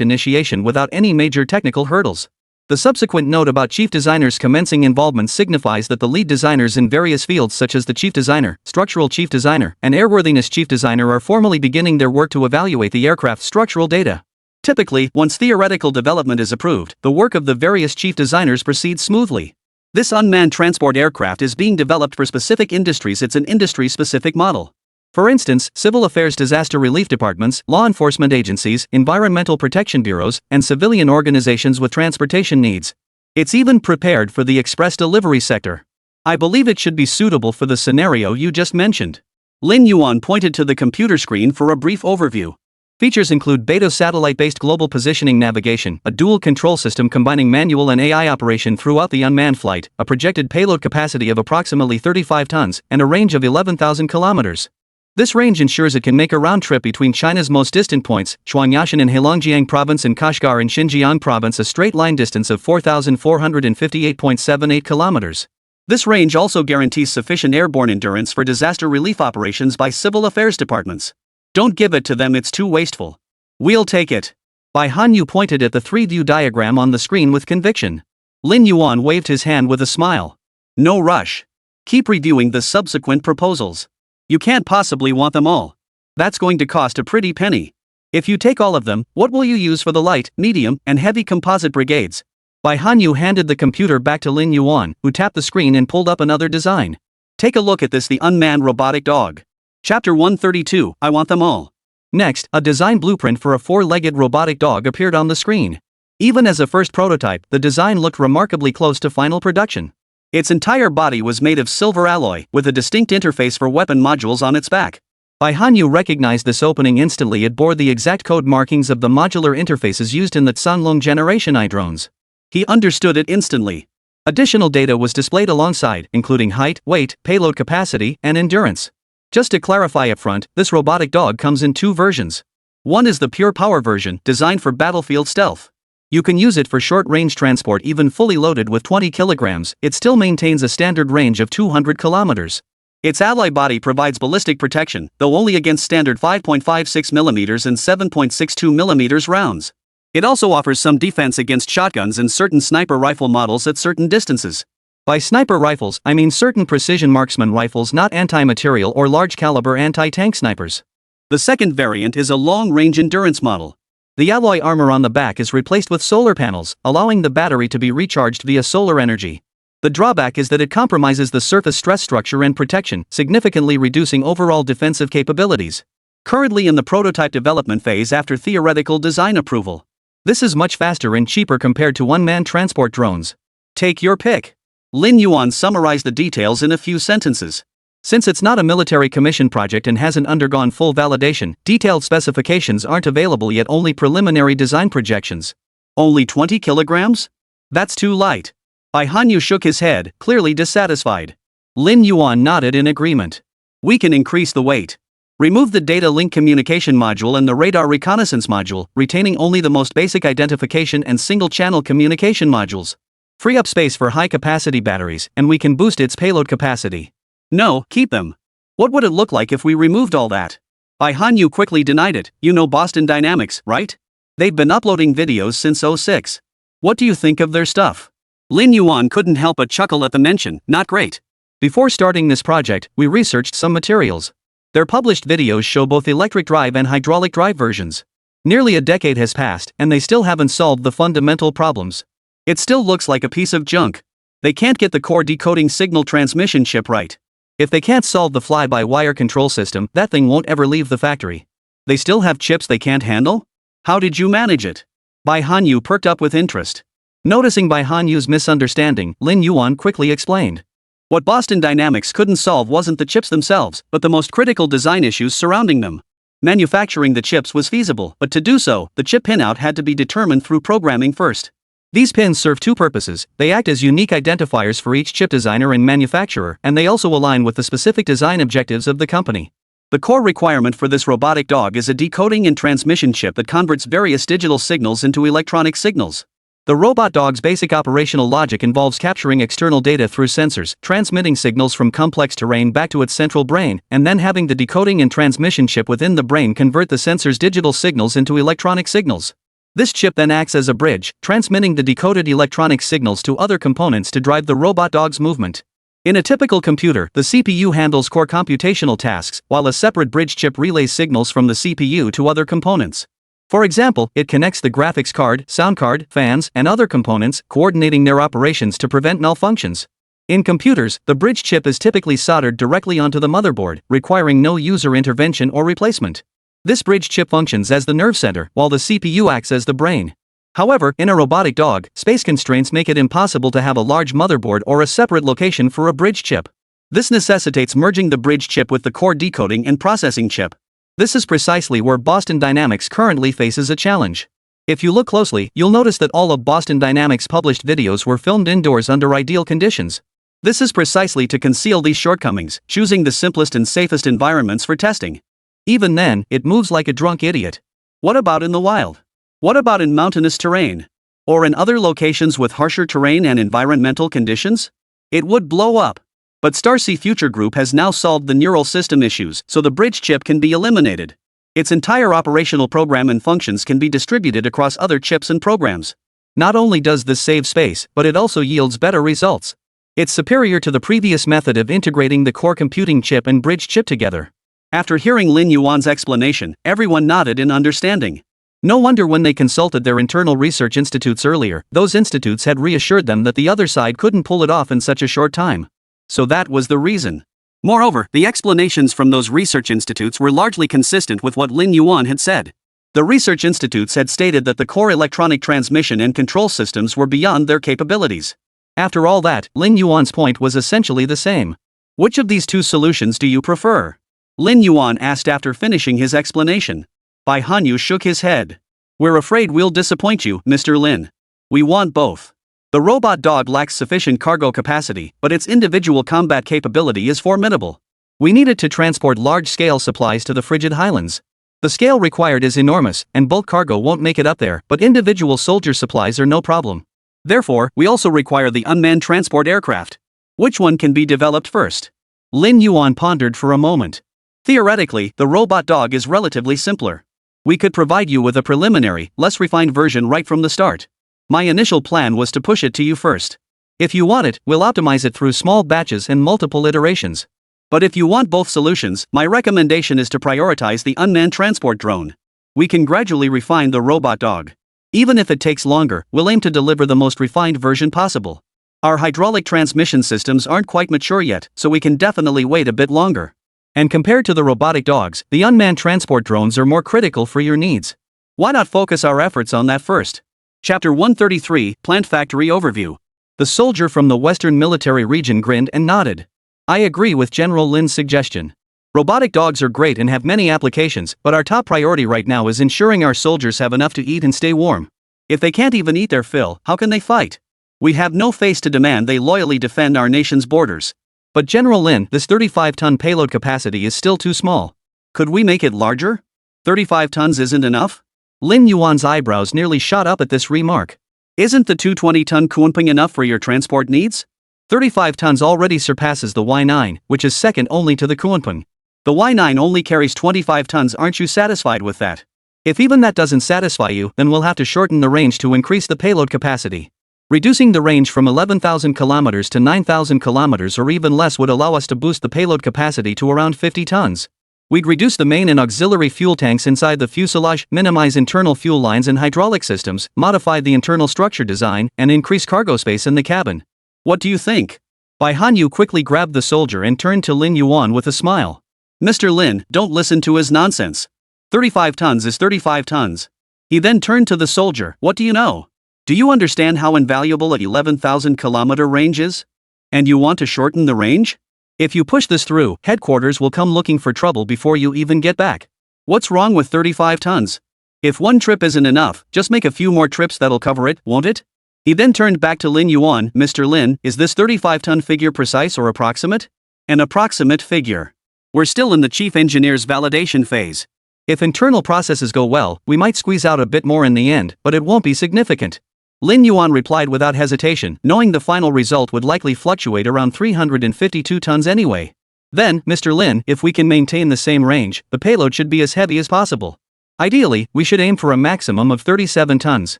initiation without any major technical hurdles. The subsequent note about chief designers commencing involvement signifies that the lead designers in various fields such as the chief designer, structural chief designer, and airworthiness chief designer are formally beginning their work to evaluate the aircraft's structural data. Typically, once theoretical development is approved, the work of the various chief designers proceeds smoothly. This unmanned transport aircraft is being developed for specific industries. It's an industry-specific model. For instance, civil affairs disaster relief departments, law enforcement agencies, environmental protection bureaus, and civilian organizations with transportation needs. It's even prepared for the express delivery sector. I believe it should be suitable for the scenario you just mentioned. Lin Yuan pointed to the computer screen for a brief overview. Features include Beidou satellite-based global positioning navigation, a dual control system combining manual and AI operation throughout the unmanned flight, a projected payload capacity of approximately 35 tons, and a range of 11,000 kilometers. This range ensures it can make a round trip between China's most distant points, Shuangyashan in Heilongjiang Province and Kashgar in Xinjiang Province, a straight line distance of 4,458.78 kilometers. This range also guarantees sufficient airborne endurance for disaster relief operations by civil affairs departments. Don't give it to them, it's too wasteful. We'll take it. Bai Hanyu pointed at the 3D diagram on the screen with conviction. Lin Yuan waved his hand with a smile. No rush. Keep reviewing the subsequent proposals. You can't possibly want them all. That's going to cost a pretty penny. If you take all of them, what will you use for the light, medium, and heavy composite brigades? Bai Hanyu handed the computer back to Lin Yuan, who tapped the screen and pulled up another design. Take a look at this, the unmanned robotic dog. Chapter 132, I want them all. Next, a design blueprint for a 4-legged robotic dog appeared on the screen. Even as a first prototype, the design looked remarkably close to final production. Its entire body was made of silver alloy, with a distinct interface for weapon modules on its back. Bai Hanyu recognized this opening instantly. It bore the exact code markings of the modular interfaces used in the Tsanlong Generation I drones. He understood it instantly. Additional data was displayed alongside, including height, weight, payload capacity, and endurance. Just to clarify up front, this robotic dog comes in 2 versions. One is the pure power version, designed for battlefield stealth. You can use it for short-range transport. Even fully loaded with 20 kilograms, it still maintains a standard range of 200 kilometers. Its alloy body provides ballistic protection, though only against standard 5.56mm and 7.62mm rounds. It also offers some defense against shotguns and certain sniper rifle models at certain distances. By sniper rifles, I mean certain precision marksman rifles, not anti-material or large-caliber anti-tank snipers. The second variant is a long-range endurance model. The alloy armor on the back is replaced with solar panels, allowing the battery to be recharged via solar energy. The drawback is that it compromises the surface stress structure and protection, significantly reducing overall defensive capabilities. Currently in the prototype development phase after theoretical design approval. This is much faster and cheaper compared to one-man transport drones. Take your pick. Lin Yuan summarized the details in a few sentences. Since it's not a military commission project and hasn't undergone full validation, detailed specifications aren't available yet, only preliminary design projections. Only 20 kilograms? That's too light. Bai Hanyu shook his head, clearly dissatisfied. Lin Yuan nodded in agreement. We can increase the weight. Remove the data link communication module and the radar reconnaissance module, retaining only the most basic identification and single-channel communication modules. Free up space for high-capacity batteries, and we can boost its payload capacity. No, keep them. What would it look like if we removed all that? Bai Hanyu quickly denied it. You know Boston Dynamics, right? They've been uploading videos since '06. What do you think of their stuff? Lin Yuan couldn't help but chuckle at the mention. Not great. Before starting this project, we researched some materials. Their published videos show both electric drive and hydraulic drive versions. Nearly a decade has passed, and they still haven't solved the fundamental problems. It still looks like a piece of junk. They can't get the core decoding signal transmission chip right. If they can't solve the fly-by-wire control system, that thing won't ever leave the factory. They still have chips they can't handle? How did you manage it? Bai Hanyu perked up with interest. Noticing Bai Hanyu's misunderstanding, Lin Yuan quickly explained. What Boston Dynamics couldn't solve wasn't the chips themselves, but the most critical design issues surrounding them. Manufacturing the chips was feasible, but to do so, the chip pinout had to be determined through programming first. These pins serve two purposes. They act as unique identifiers for each chip designer and manufacturer, and they also align with the specific design objectives of the company. The core requirement for this robotic dog is a decoding and transmission chip that converts various digital signals into electronic signals. The robot dog's basic operational logic involves capturing external data through sensors, transmitting signals from complex terrain back to its central brain, and then having the decoding and transmission chip within the brain convert the sensor's digital signals into electronic signals. This chip then acts as a bridge, transmitting the decoded electronic signals to other components to drive the robot dog's movement. In a typical computer, the CPU handles core computational tasks, while a separate bridge chip relays signals from the CPU to other components. For example, it connects the graphics card, sound card, fans, and other components, coordinating their operations to prevent malfunctions. In computers, the bridge chip is typically soldered directly onto the motherboard, requiring no user intervention or replacement. This bridge chip functions as the nerve center, while the CPU acts as the brain. However, in a robotic dog, space constraints make it impossible to have a large motherboard or a separate location for a bridge chip. This necessitates merging the bridge chip with the core decoding and processing chip. This is precisely where Boston Dynamics currently faces a challenge. If you look closely, you'll notice that all of Boston Dynamics' published videos were filmed indoors under ideal conditions. This is precisely to conceal these shortcomings, choosing the simplest and safest environments for testing. Even then, it moves like a drunk idiot. What about in the wild? What about in mountainous terrain? Or in other locations with harsher terrain and environmental conditions? It would blow up. But Starcy Future Group has now solved the neural system issues, so the bridge chip can be eliminated. Its entire operational program and functions can be distributed across other chips and programs. Not only does this save space, but it also yields better results. It's superior to the previous method of integrating the core computing chip and bridge chip together. After hearing Lin Yuan's explanation, everyone nodded in understanding. No wonder when they consulted their internal research institutes earlier, those institutes had reassured them that the other side couldn't pull it off in such a short time. So that was the reason. Moreover, the explanations from those research institutes were largely consistent with what Lin Yuan had said. The research institutes had stated that the core electronic transmission and control systems were beyond their capabilities. After all that, Lin Yuan's point was essentially the same. Which of these two solutions do you prefer? Lin Yuan asked after finishing his explanation. Bai Hanyu shook his head. We're afraid we'll disappoint you, Mr. Lin. We want both. The robot dog lacks sufficient cargo capacity, but its individual combat capability is formidable. We need it to transport large-scale supplies to the frigid highlands. The scale required is enormous, and bulk cargo won't make it up there, but individual soldier supplies are no problem. Therefore, we also require the unmanned transport aircraft. Which one can be developed first? Lin Yuan pondered for a moment. Theoretically, the robot dog is relatively simpler. We could provide you with a preliminary, less refined version right from the start. My initial plan was to push it to you first. If you want it, we'll optimize it through small batches and multiple iterations. But if you want both solutions, my recommendation is to prioritize the unmanned transport drone. We can gradually refine the robot dog. Even if it takes longer, we'll aim to deliver the most refined version possible. Our hydraulic transmission systems aren't quite mature yet, so we can definitely wait a bit longer. And compared to the robotic dogs, the unmanned transport drones are more critical for your needs. Why not focus our efforts on that first? Chapter 133, Plant Factory Overview. The soldier from the Western Military Region grinned and nodded. I agree with General Lin's suggestion. Robotic dogs are great and have many applications, but our top priority right now is ensuring our soldiers have enough to eat and stay warm. If they can't even eat their fill, how can they fight? We have no face to demand they loyally defend our nation's borders. But General Lin, this 35-ton payload capacity is still too small. Could we make it larger? 35 tons isn't enough? Lin Yuan's eyebrows nearly shot up at this remark. Isn't the 220-ton Kunpeng enough for your transport needs? 35 tons already surpasses the Y9, which is second only to the Kunpeng. The Y9 only carries 25 tons. Aren't you satisfied with that? If even that doesn't satisfy you, then we'll have to shorten the range to increase the payload capacity. Reducing the range from 11,000 kilometers to 9,000 kilometers or even less would allow us to boost the payload capacity to around 50 tons. We'd reduce the main and auxiliary fuel tanks inside the fuselage, minimize internal fuel lines and hydraulic systems, modify the internal structure design, and increase cargo space in the cabin. What do you think? Bai Hanyu quickly grabbed the soldier and turned to Lin Yuan with a smile. Mr. Lin, don't listen to his nonsense. 35 tons is 35 tons. He then turned to the soldier. What do you know? Do you understand how invaluable a 11,000 kilometer range is? And you want to shorten the range? If you push this through, headquarters will come looking for trouble before you even get back. What's wrong with 35 tons? If one trip isn't enough, just make a few more trips that'll cover it, won't it? He then turned back to Lin Yuan. Mr. Lin, is this 35-ton figure precise or approximate? An approximate figure. We're still in the chief engineer's validation phase. If internal processes go well, we might squeeze out a bit more in the end, but it won't be significant. Lin Yuan replied without hesitation, knowing the final result would likely fluctuate around 352 tons anyway. Then, Mr. Lin, if we can maintain the same range, the payload should be as heavy as possible. Ideally, we should aim for a maximum of 37 tons.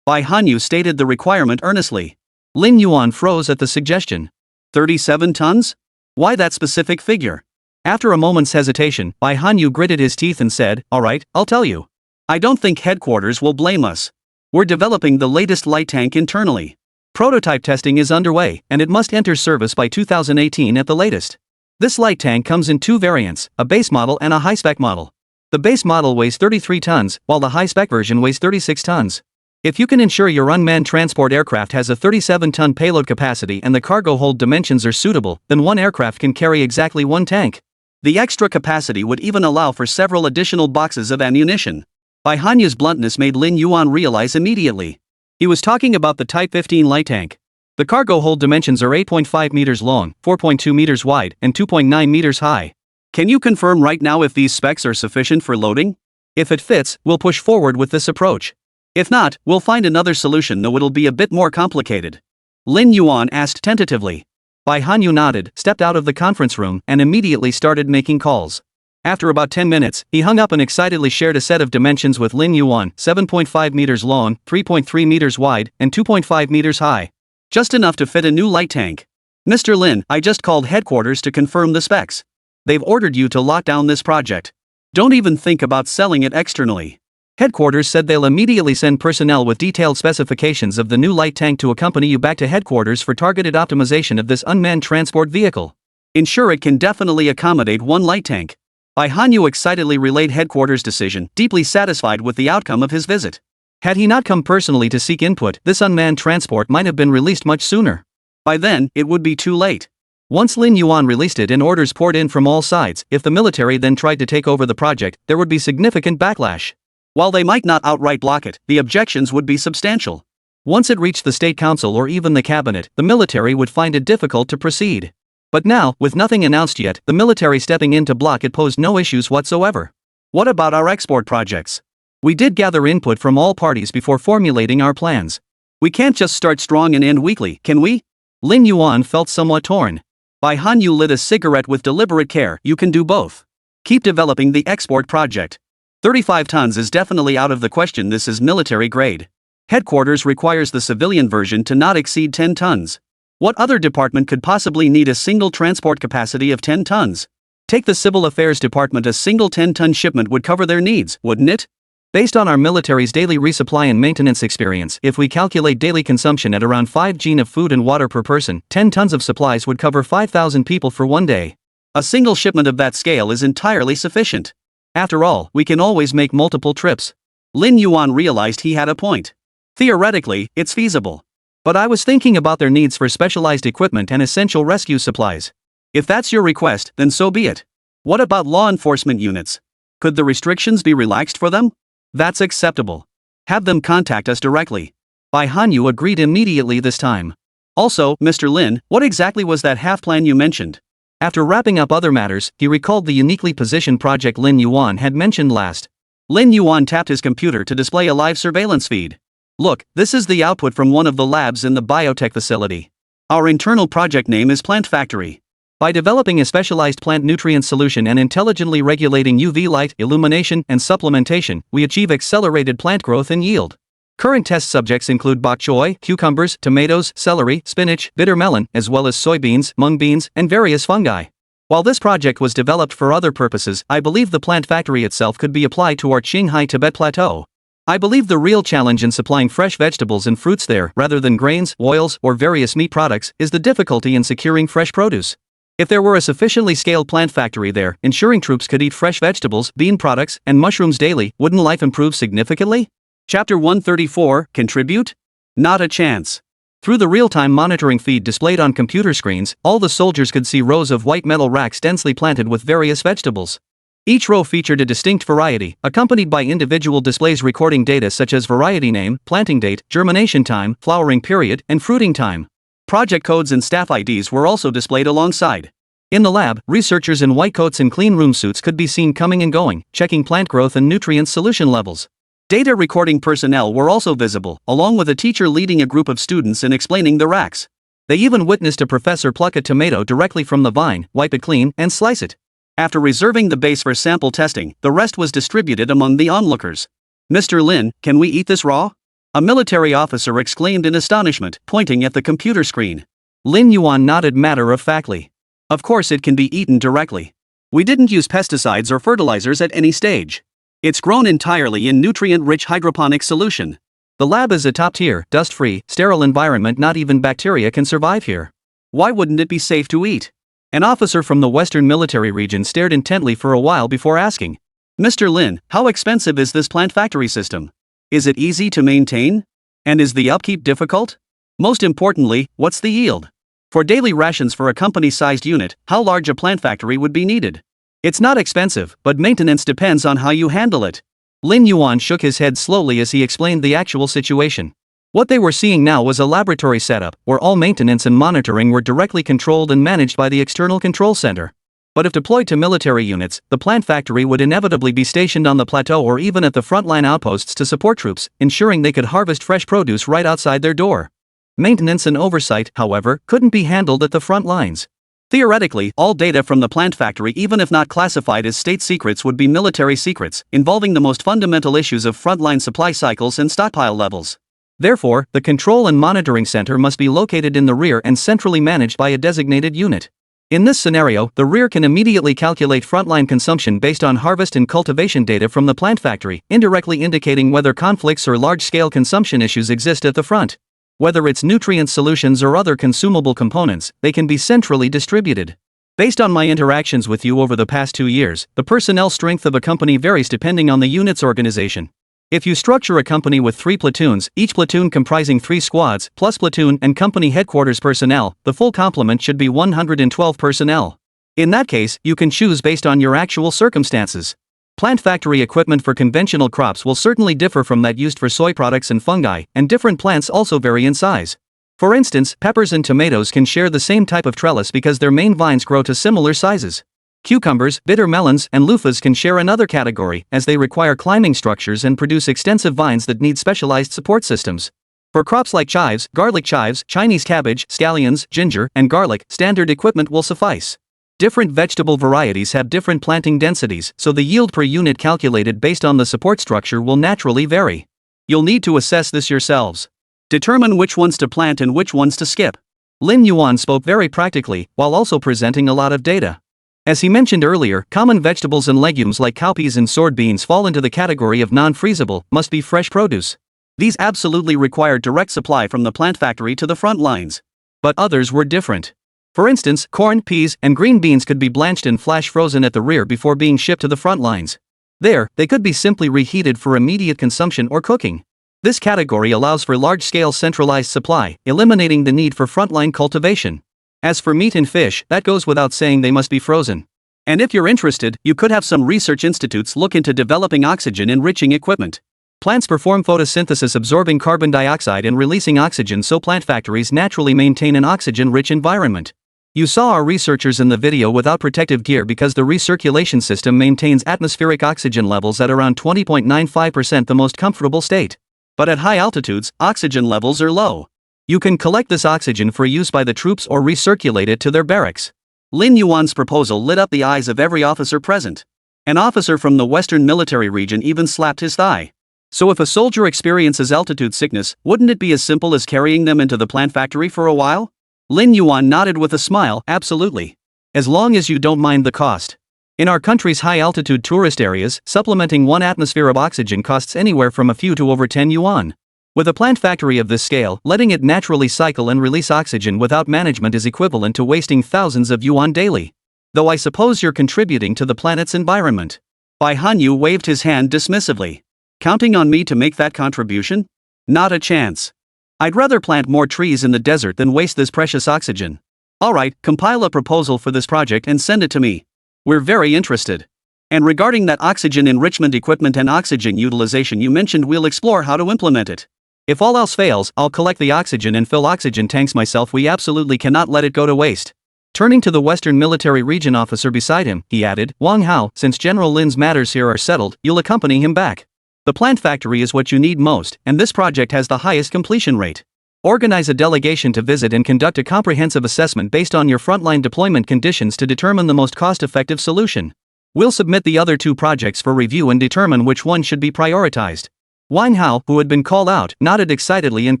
Bai Hanyu stated the requirement earnestly. Lin Yuan froze at the suggestion. 37 tons? Why that specific figure? After a moment's hesitation, Bai Hanyu gritted his teeth and said, alright, I'll tell you. I don't think headquarters will blame us. We're developing the latest light tank internally. Prototype testing is underway, and it must enter service by 2018 at the latest. This light tank comes in two variants, a base model and a high-spec model. The base model weighs 33 tons, while the high-spec version weighs 36 tons. If you can ensure your unmanned transport aircraft has a 37-ton payload capacity and the cargo hold dimensions are suitable, then one aircraft can carry exactly one tank. The extra capacity would even allow for several additional boxes of ammunition. Bai Hanyu's bluntness made Lin Yuan realize immediately. He was talking about the Type 15 light tank. The cargo hold dimensions are 8.5 meters long, 4.2 meters wide, and 2.9 meters high. Can you confirm right now if these specs are sufficient for loading? If it fits, we'll push forward with this approach. If not, we'll find another solution, though it'll be a bit more complicated. Lin Yuan asked tentatively. Bai Hanyu nodded, stepped out of the conference room, and immediately started making calls. After about 10 minutes, he hung up and excitedly shared a set of dimensions with Lin Yuan, 7.5 meters long, 3.3 meters wide, and 2.5 meters high. Just enough to fit a new light tank. Mr. Lin, I just called headquarters to confirm the specs. They've ordered you to lock down this project. Don't even think about selling it externally. Headquarters said they'll immediately send personnel with detailed specifications of the new light tank to accompany you back to headquarters for targeted optimization of this unmanned transport vehicle. Ensure it can definitely accommodate one light tank. Bai Hanyu excitedly relayed headquarters' decision, deeply satisfied with the outcome of his visit. Had he not come personally to seek input, this unmanned transport might have been released much sooner. By then, it would be too late. Once Lin Yuan released it and orders poured in from all sides, if the military then tried to take over the project, there would be significant backlash. While they might not outright block it, the objections would be substantial. Once it reached the State Council or even the cabinet, the military would find it difficult to proceed. But now, with nothing announced yet, the military stepping in to block it posed no issues whatsoever. What about our export projects? We did gather input from all parties before formulating our plans. We can't just start strong and end weakly, can we? Lin Yuan felt somewhat torn. Bai Hanyu lit a cigarette with deliberate care. You can do both. Keep developing the export project. 35 tons is definitely out of the question. This is military grade. Headquarters requires the civilian version to not exceed 10 tons. What other department could possibly need a single transport capacity of 10 tons? Take the Civil Affairs Department. A single 10-ton shipment would cover their needs, wouldn't it? Based on our military's daily resupply and maintenance experience, if we calculate daily consumption at around 5 gen of food and water per person, 10 tons of supplies would cover 5,000 people for one day. A single shipment of that scale is entirely sufficient. After all, we can always make multiple trips. Lin Yuan realized he had a point. Theoretically, it's feasible. But I was thinking about their needs for specialized equipment and essential rescue supplies. If that's your request, then so be it. What about law enforcement units? Could the restrictions be relaxed for them? That's acceptable. Have them contact us directly. Bai Hanyu agreed immediately this time. Also, Mr. Lin, what exactly was that half plan you mentioned? After wrapping up other matters, he recalled the uniquely positioned project Lin Yuan had mentioned last. Lin Yuan tapped his computer to display a live surveillance feed. Look, this is the output from one of the labs in the biotech facility. Our internal project name is Plant Factory. By developing a specialized plant nutrient solution and intelligently regulating UV light, illumination, and supplementation, we achieve accelerated plant growth and yield. Current test subjects include bok choy, cucumbers, tomatoes, celery, spinach, bitter melon, as well as soybeans, mung beans, and various fungi. While this project was developed for other purposes, I believe the plant factory itself could be applied to our Qinghai Tibet Plateau. I believe the real challenge in supplying fresh vegetables and fruits there, rather than grains, oils, or various meat products, is the difficulty in securing fresh produce. If there were a sufficiently scaled plant factory there, ensuring troops could eat fresh vegetables, bean products, and mushrooms daily, wouldn't life improve significantly? Chapter 134, Contribute? Not a chance. Through the real-time monitoring feed displayed on computer screens, all the soldiers could see rows of white metal racks densely planted with various vegetables. Each row featured a distinct variety, accompanied by individual displays recording data such as variety name, planting date, germination time, flowering period, and fruiting time. Project codes and staff IDs were also displayed alongside. In the lab, researchers in white coats and clean room suits could be seen coming and going, checking plant growth and nutrient solution levels. Data recording personnel were also visible, along with a teacher leading a group of students in explaining the racks. They even witnessed a professor pluck a tomato directly from the vine, wipe it clean, and slice it. After reserving the base for sample testing, the rest was distributed among the onlookers. Mr. Lin, can we eat this raw? A military officer exclaimed in astonishment, pointing at the computer screen. Lin Yuan nodded matter-of-factly. Of course it can be eaten directly. We didn't use pesticides or fertilizers at any stage. It's grown entirely in nutrient-rich hydroponic solution. The lab is a top-tier, dust-free, sterile environment. Not even bacteria can survive here. Why wouldn't it be safe to eat? An officer from the Western Military Region stared intently for a while before asking. Mr. Lin, how expensive is this plant factory system? Is it easy to maintain? And is the upkeep difficult? Most importantly, what's the yield? For daily rations for a company-sized unit, how large a plant factory would be needed? It's not expensive, but maintenance depends on how you handle it. Lin Yuan shook his head slowly as he explained the actual situation. What they were seeing now was a laboratory setup, where all maintenance and monitoring were directly controlled and managed by the external control center. But if deployed to military units, the plant factory would inevitably be stationed on the plateau or even at the frontline outposts to support troops, ensuring they could harvest fresh produce right outside their door. Maintenance and oversight, however, couldn't be handled at the front lines. Theoretically, all data from the plant factory, even if not classified as state secrets, would be military secrets, involving the most fundamental issues of frontline supply cycles and stockpile levels. Therefore, the control and monitoring center must be located in the rear and centrally managed by a designated unit. In this scenario, the rear can immediately calculate frontline consumption based on harvest and cultivation data from the plant factory, indirectly indicating whether conflicts or large-scale consumption issues exist at the front. Whether it's nutrient solutions or other consumable components, they can be centrally distributed. Based on my interactions with you over the past 2 years, the personnel strength of a company varies depending on the unit's organization. If you structure a company with 3 platoons, each platoon comprising 3 squads, plus platoon and company headquarters personnel, the full complement should be 112 personnel. In that case, you can choose based on your actual circumstances. Plant factory equipment for conventional crops will certainly differ from that used for soy products and fungi, and different plants also vary in size. For instance, peppers and tomatoes can share the same type of trellis because their main vines grow to similar sizes. Cucumbers, bitter melons, and loofahs can share another category, as they require climbing structures and produce extensive vines that need specialized support systems. For crops like chives, garlic chives, Chinese cabbage, scallions, ginger, and garlic, standard equipment will suffice. Different vegetable varieties have different planting densities, so the yield per unit calculated based on the support structure will naturally vary. You'll need to assess this yourselves. Determine which ones to plant and which ones to skip. Lin Yuan spoke very practically, while also presenting a lot of data. As he mentioned earlier, common vegetables and legumes like cowpeas and sword beans fall into the category of non-freezable, must be fresh produce. These absolutely required direct supply from the plant factory to the front lines. But others were different. For instance, corn, peas, and green beans could be blanched and flash frozen at the rear before being shipped to the front lines. There, they could be simply reheated for immediate consumption or cooking. This category allows for large-scale centralized supply, eliminating the need for frontline cultivation. As for meat and fish, that goes without saying, they must be frozen. And if you're interested, you could have some research institutes look into developing oxygen-enriching equipment. Plants perform photosynthesis absorbing carbon dioxide and releasing oxygen, so plant factories naturally maintain an oxygen-rich environment. You saw our researchers in the video without protective gear because the recirculation system maintains atmospheric oxygen levels at around 20.95%, the most comfortable state. But at high altitudes, oxygen levels are low. You can collect this oxygen for use by the troops or recirculate it to their barracks. Lin Yuan's proposal lit up the eyes of every officer present. An officer from the Western military region even slapped his thigh. So if a soldier experiences altitude sickness, wouldn't it be as simple as carrying them into the plant factory for a while? Lin Yuan nodded with a smile, absolutely. As long as you don't mind the cost. In our country's high-altitude tourist areas, supplementing 1 atmosphere of oxygen costs anywhere from a few to over 10 yuan. With a plant factory of this scale, letting it naturally cycle and release oxygen without management is equivalent to wasting thousands of yuan daily. Though I suppose you're contributing to the planet's environment. Bai Hanyu waved his hand dismissively. Counting on me to make that contribution? Not a chance. I'd rather plant more trees in the desert than waste this precious oxygen. Alright, compile a proposal for this project and send it to me. We're very interested. And regarding that oxygen enrichment equipment and oxygen utilization you mentioned, we'll explore how to implement it. If all else fails, I'll collect the oxygen and fill oxygen tanks myself. We absolutely cannot let it go to waste. Turning to the Western Military Region officer beside him, he added, Wang Hao, since General Lin's matters here are settled, you'll accompany him back. The plant factory is what you need most, and this project has the highest completion rate. Organize a delegation to visit and conduct a comprehensive assessment based on your frontline deployment conditions to determine the most cost-effective solution. We'll submit the other 2 projects for review and determine which one should be prioritized. Wang Hao, who had been called out, nodded excitedly and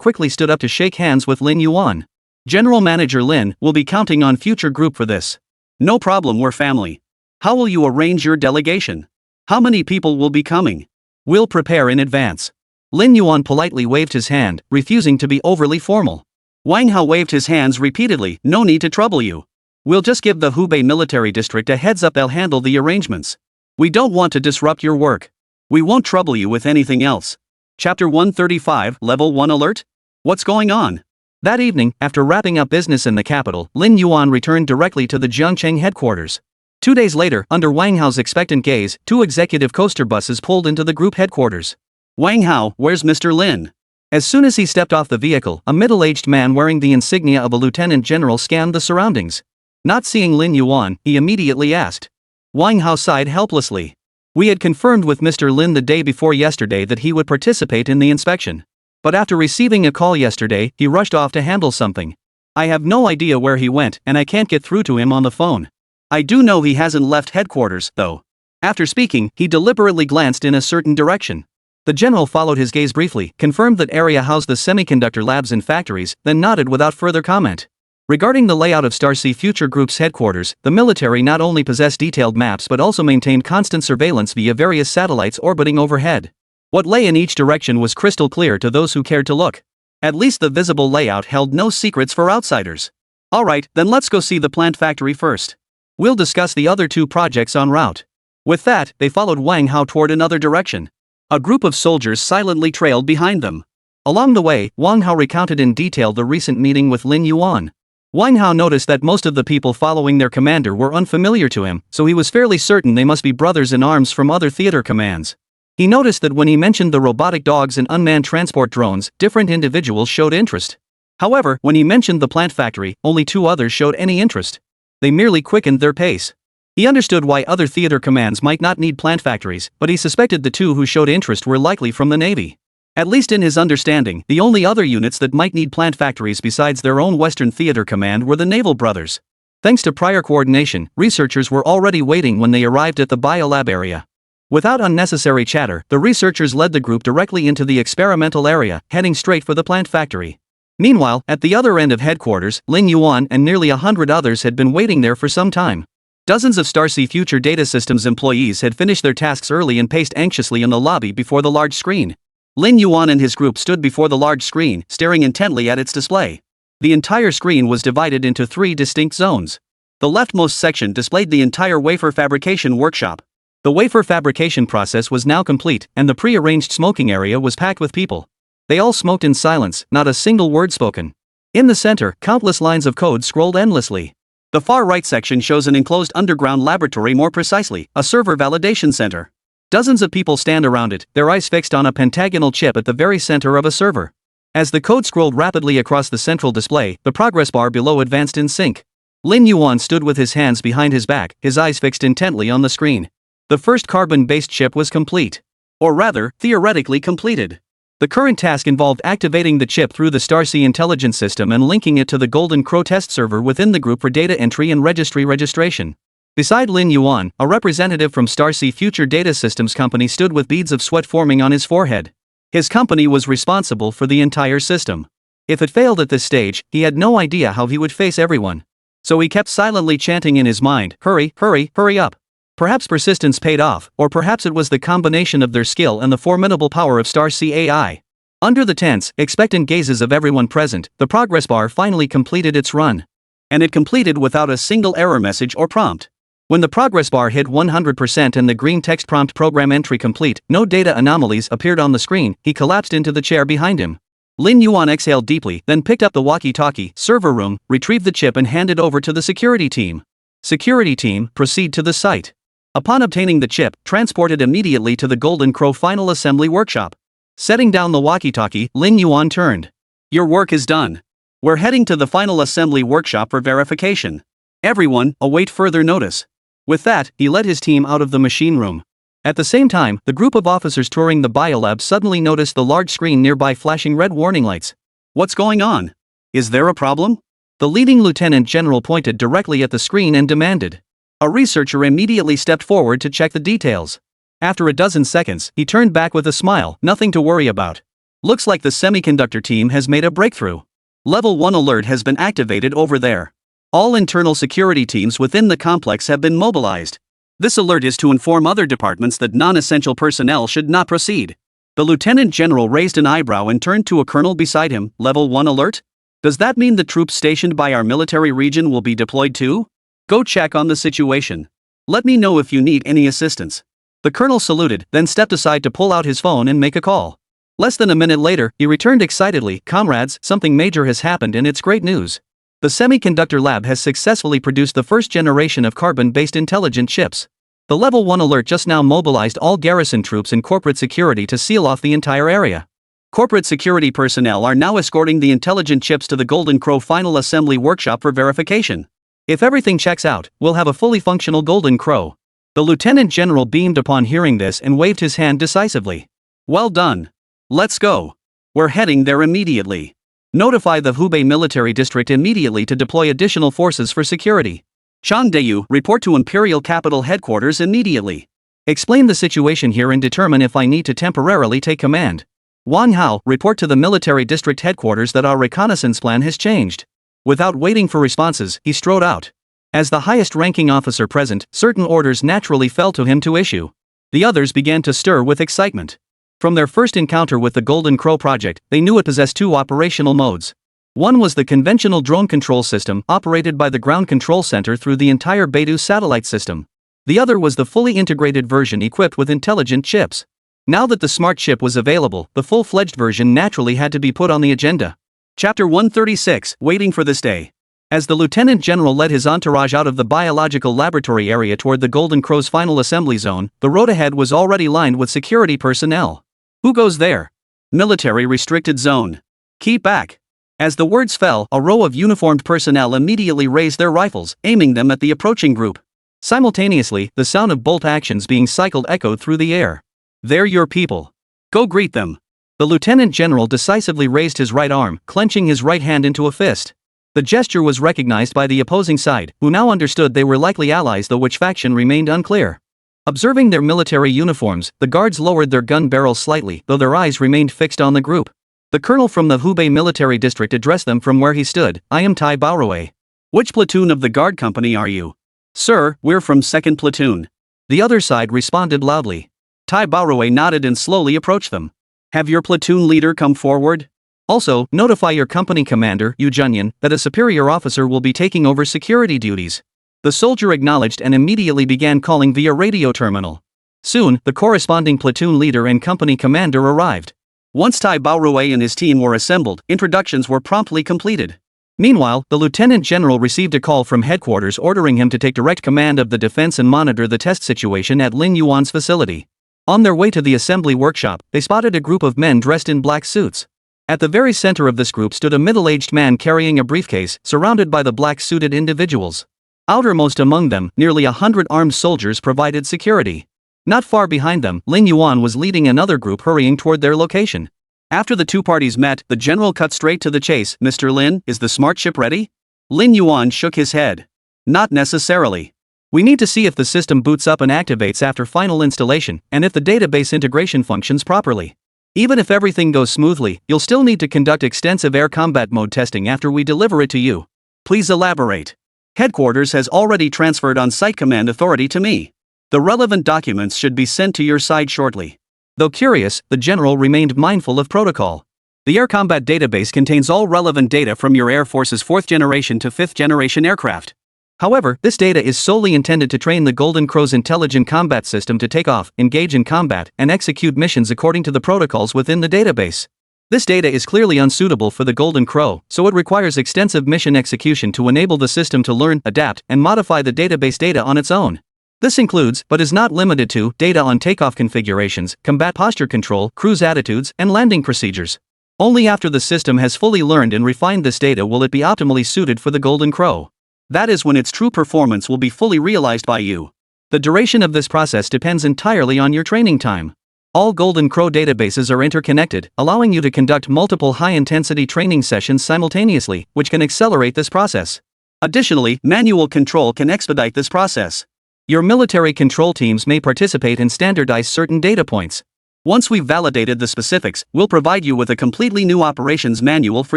quickly stood up to shake hands with Lin Yuan. General Manager Lin, will be counting on future group for this. No problem, we're family. How will you arrange your delegation? How many people will be coming? We'll prepare in advance. Lin Yuan politely waved his hand, refusing to be overly formal. Wang Hao waved his hands repeatedly, no need to trouble you. We'll just give the Hubei military district a heads up, they'll handle the arrangements. We don't want to disrupt your work. We won't trouble you with anything else. Chapter 135, Level 1 Alert? What's going on? That evening, after wrapping up business in the capital, Lin Yuan returned directly to the Jiangcheng headquarters. 2 days later, under Wang Hao's expectant gaze, 2 executive coaster buses pulled into the group headquarters. Wang Hao, where's Mr. Lin? As soon as he stepped off the vehicle, a middle-aged man wearing the insignia of a lieutenant general scanned the surroundings. Not seeing Lin Yuan, he immediately asked. Wang Hao sighed helplessly. We had confirmed with Mr. Lin the day before yesterday that he would participate in the inspection. But after receiving a call yesterday, he rushed off to handle something. I have no idea where he went, and I can't get through to him on the phone. I do know he hasn't left headquarters, though. After speaking, he deliberately glanced in a certain direction. The general followed his gaze briefly, confirmed that area housed the semiconductor labs and factories, then nodded without further comment. Regarding the layout of Starsea Future Group's headquarters, the military not only possessed detailed maps but also maintained constant surveillance via various satellites orbiting overhead. What lay in each direction was crystal clear to those who cared to look. At least the visible layout held no secrets for outsiders. Alright, then let's go see the plant factory first. We'll discuss the other 2 projects en route. With that, they followed Wang Hao toward another direction. A group of soldiers silently trailed behind them. Along the way, Wang Hao recounted in detail the recent meeting with Lin Yuan. Wang Hao noticed that most of the people following their commander were unfamiliar to him, so he was fairly certain they must be brothers in arms from other theater commands. He noticed that when he mentioned the robotic dogs and unmanned transport drones, different individuals showed interest. However, when he mentioned the plant factory, only 2 others showed any interest. They merely quickened their pace. He understood why other theater commands might not need plant factories, but he suspected the two who showed interest were likely from the Navy. At least in his understanding, the only other units that might need plant factories besides their own Western Theater Command were the Naval Brothers. Thanks to prior coordination, researchers were already waiting when they arrived at the biolab area. Without unnecessary chatter, the researchers led the group directly into the experimental area, heading straight for the plant factory. Meanwhile, at the other end of headquarters, Lin Yuan and nearly 100 others had been waiting there for some time. Dozens of Starsea Future Data Systems employees had finished their tasks early and paced anxiously in the lobby before the large screen. Lin Yuan and his group stood before the large screen, staring intently at its display. The entire screen was divided into 3 distinct zones. The leftmost section displayed the entire wafer fabrication workshop. The wafer fabrication process was now complete, and the pre-arranged smoking area was packed with people. They all smoked in silence, not a single word spoken. In the center, countless lines of code scrolled endlessly. The far right section shows an enclosed underground laboratory, more precisely, a server validation center. Dozens of people stand around it, their eyes fixed on a pentagonal chip at the very center of a server. As the code scrolled rapidly across the central display, the progress bar below advanced in sync. Lin Yuan stood with his hands behind his back, his eyes fixed intently on the screen. The first carbon-based chip was complete. Or rather, theoretically completed. The current task involved activating the chip through the Starsea intelligence system and linking it to the Golden Crow test server within the group for data entry and registry registration. Beside Lin Yuan, a representative from Starsea Future Data Systems Company stood with beads of sweat forming on his forehead. His company was responsible for the entire system. If it failed at this stage, he had no idea how he would face everyone. So he kept silently chanting in his mind, "Hurry, hurry, hurry up." Perhaps persistence paid off, or perhaps it was the combination of their skill and the formidable power of Starsea AI. Under the tense, expectant gazes of everyone present, the progress bar finally completed its run. And it completed without a single error message or prompt. When the progress bar hit 100% and the green text prompt "program entry complete," no data anomalies appeared on the screen, he collapsed into the chair behind him. Lin Yuan exhaled deeply, then picked up the walkie-talkie, server room, retrieved the chip and handed over to the security team. Security team, proceed to the site. Upon obtaining the chip, transported immediately to the Golden Crow final assembly workshop. Setting down the walkie-talkie, Lin Yuan turned. "Your work is done. We're heading to the final assembly workshop for verification. Everyone, await further notice." With that, he led his team out of the machine room. At the same time, the group of officers touring the biolab suddenly noticed the large screen nearby flashing red warning lights. "What's going on? Is there a problem?" The leading lieutenant general pointed directly at the screen and demanded. A researcher immediately stepped forward to check the details. After a dozen seconds, he turned back with a smile, "Nothing to worry about. Looks like the semiconductor team has made a breakthrough. Level 1 alert has been activated over there. All internal security teams within the complex have been mobilized. This alert is to inform other departments that non-essential personnel should not proceed." The lieutenant general raised an eyebrow and turned to a colonel beside him. "Level 1 alert? Does that mean the troops stationed by our military region will be deployed too? Go check on the situation. Let me know if you need any assistance." The colonel saluted, then stepped aside to pull out his phone and make a call. Less than a minute later, he returned excitedly, "Comrades, something major has happened and it's great news. The semiconductor lab has successfully produced the first generation of carbon-based intelligent chips. The Level 1 alert just now mobilized all garrison troops and corporate security to seal off the entire area. Corporate security personnel are now escorting the intelligent chips to the Golden Crow final assembly workshop for verification. If everything checks out, we'll have a fully functional Golden Crow." The lieutenant general beamed upon hearing this and waved his hand decisively. "Well done. Let's go. We're heading there immediately. Notify the Hubei military district immediately to deploy additional forces for security. Changdeyu, report to Imperial Capital Headquarters immediately. Explain the situation here and determine if I need to temporarily take command. Wang Hao, report to the military district headquarters that our reconnaissance plan has changed." Without waiting for responses, he strode out. As the highest-ranking officer present, certain orders naturally fell to him to issue. The others began to stir with excitement. From their first encounter with the Golden Crow project, they knew it possessed 2 operational modes. One was the conventional drone control system operated by the ground control center through the entire Beidou satellite system. The other was the fully integrated version equipped with intelligent chips. Now that the smart chip was available, the full-fledged version naturally had to be put on the agenda. Chapter 136, Waiting for this day. As the lieutenant general led his entourage out of the biological laboratory area toward the Golden Crow's final assembly zone, the road ahead was already lined with security personnel. "Who goes there?" "Military restricted zone. Keep back." As the words fell, a row of uniformed personnel immediately raised their rifles, aiming them at the approaching group. Simultaneously, the sound of bolt actions being cycled echoed through the air. "They're your people. Go greet them." The lieutenant general decisively raised his right arm, clenching his right hand into a fist. The gesture was recognized by the opposing side, who now understood they were likely allies, though which faction remained unclear. Observing their military uniforms, the guards lowered their gun barrels slightly, though their eyes remained fixed on the group. The colonel from the Hubei military district addressed them from where he stood. "I am Tai Baoruei. Which platoon of the guard company are you?" "Sir, we're from 2nd platoon." The other side responded loudly. Tai Baoruei nodded and slowly approached them. "Have your platoon leader come forward? Also, notify your company commander, Yu Junyan, that a superior officer will be taking over security duties." The soldier acknowledged and immediately began calling via radio terminal. Soon, the corresponding platoon leader and company commander arrived. Once Tai Baoruei and his team were assembled, introductions were promptly completed. Meanwhile, the lieutenant general received a call from headquarters ordering him to take direct command of the defense and monitor the test situation at Lin Yuan's facility. On their way to the assembly workshop, they spotted a group of men dressed in black suits. At the very center of this group stood a middle-aged man carrying a briefcase, surrounded by the black-suited individuals. Outermost among them, nearly 100 armed soldiers provided security. Not far behind them, Lin Yuan was leading another group hurrying toward their location. After the two parties met, the general cut straight to the chase. "Mr. Lin, is the smart chip ready?" Lin Yuan shook his head. "Not necessarily. We need to see if the system boots up and activates after final installation, and if the database integration functions properly. Even if everything goes smoothly, you'll still need to conduct extensive air combat mode testing after we deliver it to you. Please elaborate." "Headquarters has already transferred on-site command authority to me. The relevant documents should be sent to your side shortly." Though curious, the general remained mindful of protocol. The air combat database contains all relevant data from your Air Force's 4th generation to 5th generation aircraft. However, this data is solely intended to train the Golden Crow's intelligent combat system to take off, engage in combat, and execute missions according to the protocols within the database. This data is clearly unsuitable for the Golden Crow, so it requires extensive mission execution to enable the system to learn, adapt, and modify the database data on its own. This includes, but is not limited to, data on takeoff configurations, combat posture control, cruise attitudes, and landing procedures. Only after the system has fully learned and refined this data will it be optimally suited for the Golden Crow. That is when its true performance will be fully realized by you. The duration of this process depends entirely on your training time. All Golden Crow databases are interconnected, allowing you to conduct multiple high-intensity training sessions simultaneously, which can accelerate this process. Additionally, manual control can expedite this process. Your military control teams may participate and standardize certain data points. Once we've validated the specifics, we'll provide you with a completely new operations manual for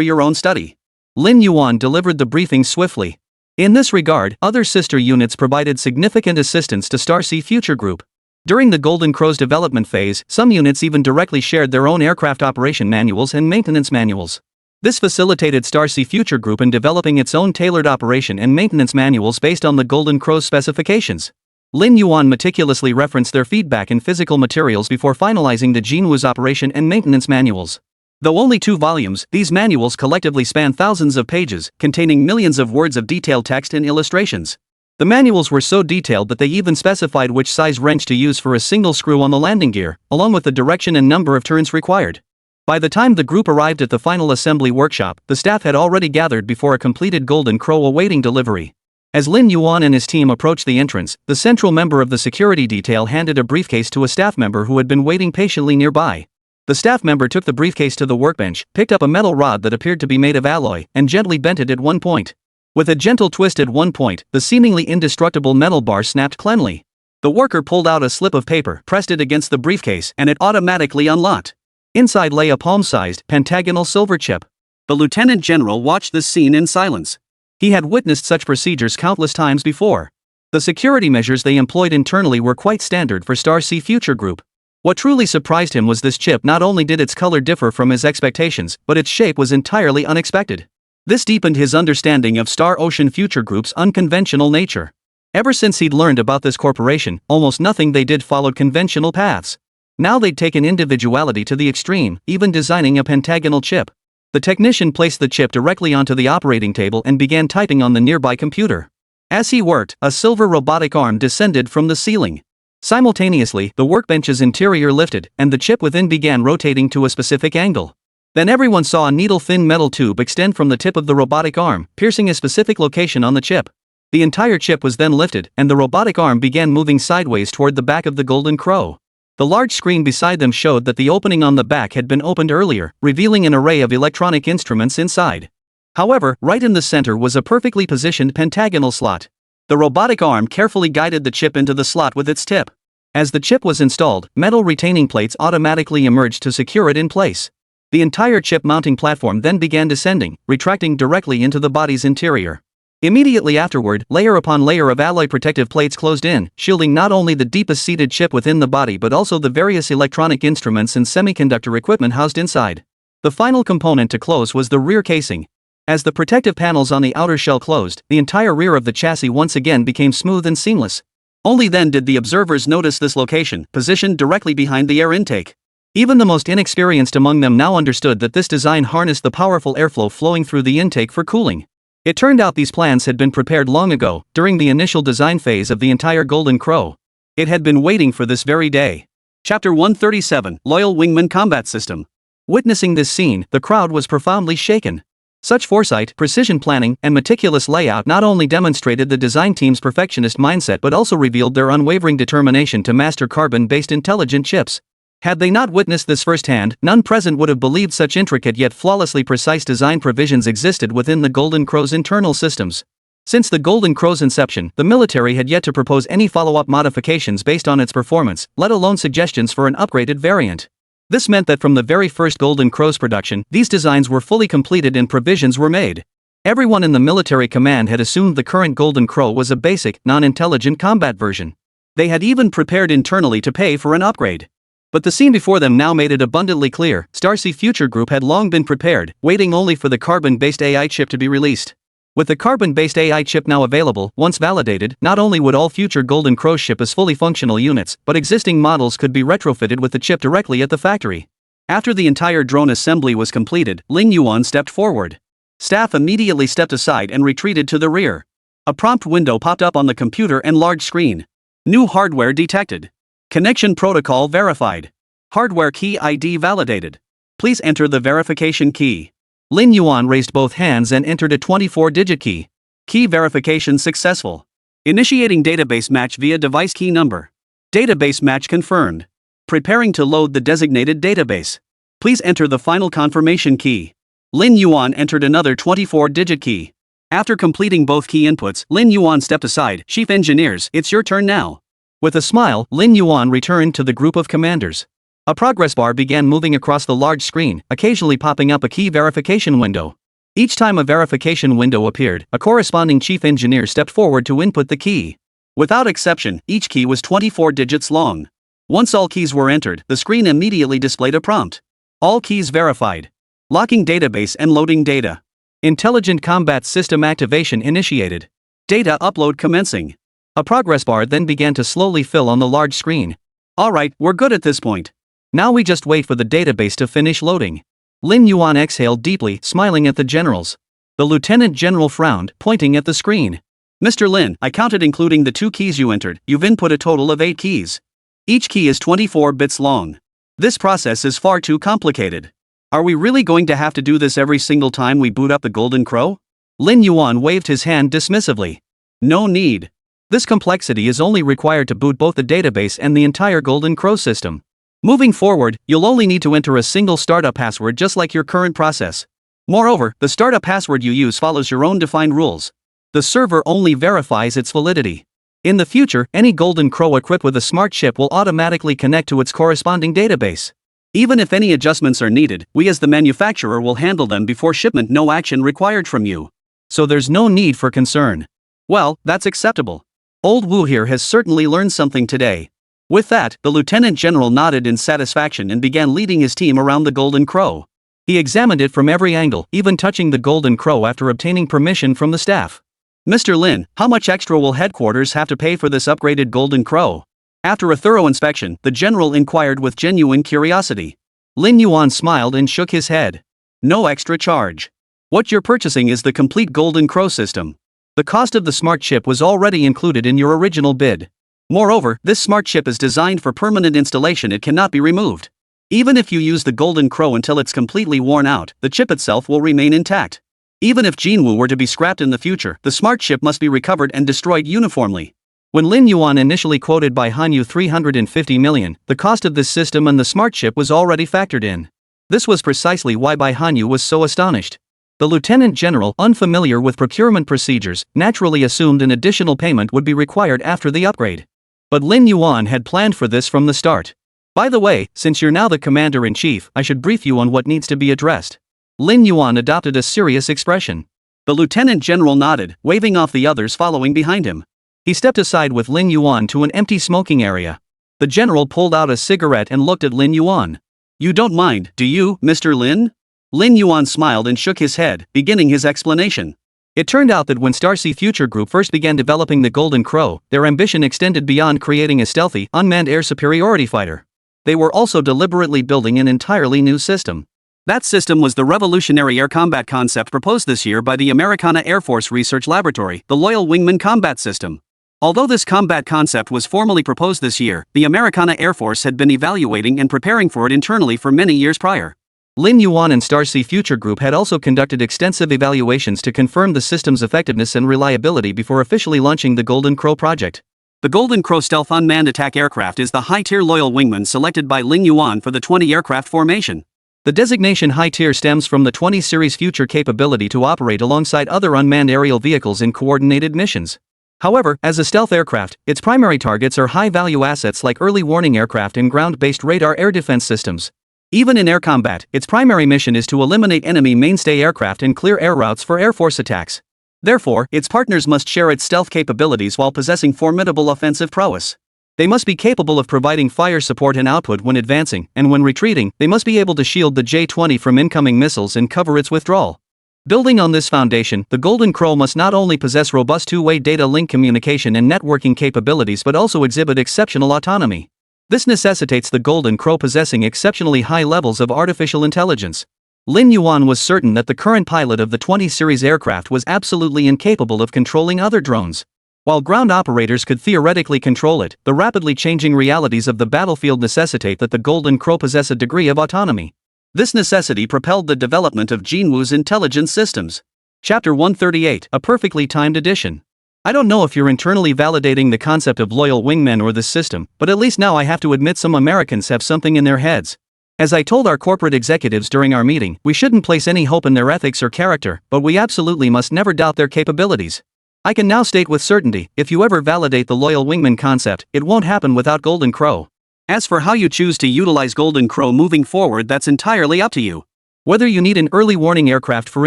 your own study. Lin Yuan delivered the briefing swiftly. In this regard, other sister units provided significant assistance to Star Sea Future Group. During the Golden Crow's development phase, some units even directly shared their own aircraft operation manuals and maintenance manuals. This facilitated Star Sea Future Group in developing its own tailored operation and maintenance manuals based on the Golden Crow's specifications. Lin Yuan meticulously referenced their feedback in physical materials before finalizing the Jinwu's operation and maintenance manuals. Though only 2 volumes, these manuals collectively span thousands of pages, containing millions of words of detailed text and illustrations. The manuals were so detailed that they even specified which size wrench to use for a single screw on the landing gear, along with the direction and number of turns required. By the time the group arrived at the final assembly workshop, the staff had already gathered before a completed Golden Crow awaiting delivery. As Lin Yuan and his team approached the entrance, the central member of the security detail handed a briefcase to a staff member who had been waiting patiently nearby. The staff member took the briefcase to the workbench, picked up a metal rod that appeared to be made of alloy, and gently bent it at one point. With a gentle twist at one point, the seemingly indestructible metal bar snapped cleanly. The worker pulled out a slip of paper, pressed it against the briefcase, and it automatically unlocked. Inside lay a palm-sized, pentagonal silver chip. The lieutenant general watched this scene in silence. He had witnessed such procedures countless times before. The security measures they employed internally were quite standard for Star Sea Future Group. What truly surprised him was this chip. Not only did its color differ from his expectations, but its shape was entirely unexpected. This deepened his understanding of Star Ocean Future Group's unconventional nature. Ever since he'd learned about this corporation, almost nothing they did followed conventional paths. Now they'd taken individuality to the extreme, even designing a pentagonal chip. The technician placed the chip directly onto the operating table and began typing on the nearby computer. As he worked, a silver robotic arm descended from the ceiling. Simultaneously, the workbench's interior lifted, and the chip within began rotating to a specific angle. Then everyone saw a needle-thin metal tube extend from the tip of the robotic arm, piercing a specific location on the chip. The entire chip was then lifted, and the robotic arm began moving sideways toward the back of the Golden Crow. The large screen beside them showed that the opening on the back had been opened earlier, revealing an array of electronic instruments inside. However, right in the center was a perfectly positioned pentagonal slot. The robotic arm carefully guided the chip into the slot with its tip. As the chip was installed, metal retaining plates automatically emerged to secure it in place. The entire chip mounting platform then began descending, retracting directly into the body's interior. Immediately afterward, layer upon layer of alloy protective plates closed in, shielding not only the deepest seated chip within the body but also the various electronic instruments and semiconductor equipment housed inside. The final component to close was the rear casing. As the protective panels on the outer shell closed, the entire rear of the chassis once again became smooth and seamless. Only then did the observers notice this location, positioned directly behind the air intake. Even the most inexperienced among them now understood that this design harnessed the powerful airflow flowing through the intake for cooling. It turned out these plans had been prepared long ago, during the initial design phase of the entire Golden Crow. It had been waiting for this very day. Chapter 137, Loyal Wingman Combat System. Witnessing this scene, the crowd was profoundly shaken. Such foresight, precision planning, and meticulous layout not only demonstrated the design team's perfectionist mindset but also revealed their unwavering determination to master carbon-based intelligent chips. Had they not witnessed this firsthand, none present would have believed such intricate yet flawlessly precise design provisions existed within the Golden Crow's internal systems. Since the Golden Crow's inception, the military had yet to propose any follow-up modifications based on its performance, let alone suggestions for an upgraded variant. This meant that from the very first Golden Crow's production, these designs were fully completed and provisions were made. Everyone in the military command had assumed the current Golden Crow was a basic, non-intelligent combat version. They had even prepared internally to pay for an upgrade. But the scene before them now made it abundantly clear, Starsea Future Group had long been prepared, waiting only for the carbon-based AI chip to be released. With the carbon-based AI chip now available, once validated, not only would all future Golden Crow ship as fully functional units, but existing models could be retrofitted with the chip directly at the factory. After the entire drone assembly was completed, Ling Yuan stepped forward. Staff immediately stepped aside and retreated to the rear. A prompt window popped up on the computer and large screen. New hardware detected. Connection protocol verified. Hardware key ID validated. Please enter the verification key. Lin Yuan raised both hands and entered a 24-digit key. Key verification successful. Initiating database match via device key number. Database match confirmed. Preparing to load the designated database. Please enter the final confirmation key. Lin Yuan entered another 24-digit key. After completing both key inputs, Lin Yuan stepped aside. Chief Engineers, it's your turn now. With a smile, Lin Yuan returned to the group of commanders. A progress bar began moving across the large screen, occasionally popping up a key verification window. Each time a verification window appeared, a corresponding chief engineer stepped forward to input the key. Without exception, each key was 24 digits long. Once all keys were entered, the screen immediately displayed a prompt. All keys verified. Locking database and loading data. Intelligent Combat System activation initiated. Data upload commencing. A progress bar then began to slowly fill on the large screen. Alright, we're good at this point. Now we just wait for the database to finish loading. Lin Yuan exhaled deeply, smiling at the generals. The lieutenant general frowned, pointing at the screen. Mr. Lin, I counted including the 2 keys you entered, you've input a total of 8 keys. Each key is 24 bits long. This process is far too complicated. Are we really going to have to do this every single time we boot up the Golden Crow? Lin Yuan waved his hand dismissively. No need. This complexity is only required to boot both the database and the entire Golden Crow system. Moving forward, you'll only need to enter a single startup password just like your current process. Moreover, the startup password you use follows your own defined rules. The server only verifies its validity. In the future, any Golden Crow equipped with a smart chip will automatically connect to its corresponding database. Even if any adjustments are needed, we as the manufacturer will handle them before shipment, no action required from you. So there's no need for concern. Well, that's acceptable. Old Wu here has certainly learned something today. With that, the lieutenant general nodded in satisfaction and began leading his team around the Golden Crow. He examined it from every angle, even touching the Golden Crow after obtaining permission from the staff. Mr. Lin, how much extra will headquarters have to pay for this upgraded Golden Crow? After a thorough inspection, the general inquired with genuine curiosity. Lin Yuan smiled and shook his head. No extra charge. What you're purchasing is the complete Golden Crow system. The cost of the smart chip was already included in your original bid. Moreover, this smart chip is designed for permanent installation, it cannot be removed. Even if you use the Golden Crow until it's completely worn out, the chip itself will remain intact. Even if Jinwoo were to be scrapped in the future, the smart ship must be recovered and destroyed uniformly. When Lin Yuan initially quoted by Hanyu 350 million, the cost of this system and the smart ship was already factored in. This was precisely why Bai Hanyu was so astonished. The lieutenant general, unfamiliar with procurement procedures, naturally assumed an additional payment would be required after the upgrade. But Lin Yuan had planned for this from the start. By the way, since you're now the commander-in-chief, I should brief you on what needs to be addressed. Lin Yuan adopted a serious expression. The lieutenant general nodded, waving off the others following behind him. He stepped aside with Lin Yuan to an empty smoking area. The general pulled out a cigarette and looked at Lin Yuan. You don't mind, do you, Mr. Lin? Lin Yuan smiled and shook his head, beginning his explanation. It turned out that when Starsea Future Group first began developing the Golden Crow, their ambition extended beyond creating a stealthy, unmanned air superiority fighter. They were also deliberately building an entirely new system. That system was the revolutionary air combat concept proposed this year by the Americana Air Force Research Laboratory, the Loyal Wingman Combat System. Although this combat concept was formally proposed this year, the Americana Air Force had been evaluating and preparing for it internally for many years prior. Lin Yuan and Starsea Future Group had also conducted extensive evaluations to confirm the system's effectiveness and reliability before officially launching the Golden Crow project. The Golden Crow stealth unmanned attack aircraft is the high-tier Loyal Wingman selected by Lin Yuan for the 20 aircraft formation. The designation high-tier stems from the 20 series future capability to operate alongside other unmanned aerial vehicles in coordinated missions. However, as a stealth aircraft, its primary targets are high-value assets like early warning aircraft and ground-based radar air defense systems. Even in air combat, its primary mission is to eliminate enemy mainstay aircraft and clear air routes for Air Force attacks. Therefore, its partners must share its stealth capabilities while possessing formidable offensive prowess. They must be capable of providing fire support and output when advancing, and when retreating, they must be able to shield the J-20 from incoming missiles and cover its withdrawal. Building on this foundation, the Golden Crow must not only possess robust two-way data link communication and networking capabilities but also exhibit exceptional autonomy. This necessitates the Golden Crow possessing exceptionally high levels of artificial intelligence. Lin Yuan was certain that the current pilot of the 20 series aircraft was absolutely incapable of controlling other drones. While ground operators could theoretically control it, the rapidly changing realities of the battlefield necessitate that the Golden Crow possess a degree of autonomy. This necessity propelled the development of Jinwoo's intelligence systems. Chapter 138, a perfectly timed addition. I don't know if you're internally validating the concept of loyal wingmen or this system, but at least now I have to admit some Americans have something in their heads. As I told our corporate executives during our meeting, we shouldn't place any hope in their ethics or character, but we absolutely must never doubt their capabilities. I can now state with certainty, if you ever validate the loyal wingman concept, it won't happen without Golden Crow. As for how you choose to utilize Golden Crow moving forward, that's entirely up to you. Whether you need an early warning aircraft for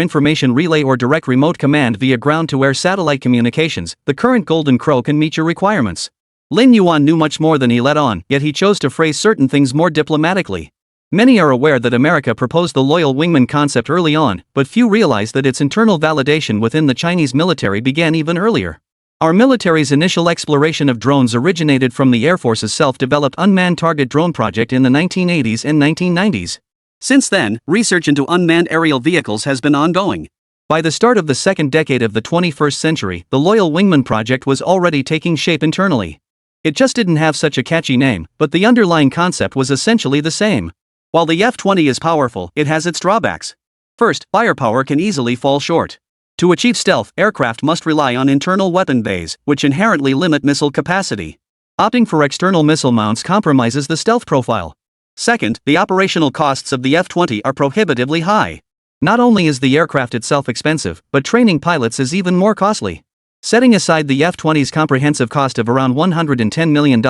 information relay or direct remote command via ground-to-air satellite communications, the current Golden Crow can meet your requirements. Lin Yuan knew much more than he let on, yet he chose to phrase certain things more diplomatically. Many are aware that America proposed the loyal wingman concept early on, but few realize that its internal validation within the Chinese military began even earlier. Our military's initial exploration of drones originated from the Air Force's self-developed unmanned target drone project in the 1980s and 1990s. Since then, research into unmanned aerial vehicles has been ongoing. By the start of the second decade of the 21st century, the Loyal Wingman project was already taking shape internally. It just didn't have such a catchy name, but the underlying concept was essentially the same. While the F-20 is powerful, it has its drawbacks. First, firepower can easily fall short. To achieve stealth, aircraft must rely on internal weapon bays, which inherently limit missile capacity. Opting for external missile mounts compromises the stealth profile. Second, the operational costs of the F-20 are prohibitively high. Not only is the aircraft itself expensive, but training pilots is even more costly. Setting aside the F-20's comprehensive cost of around $110 million,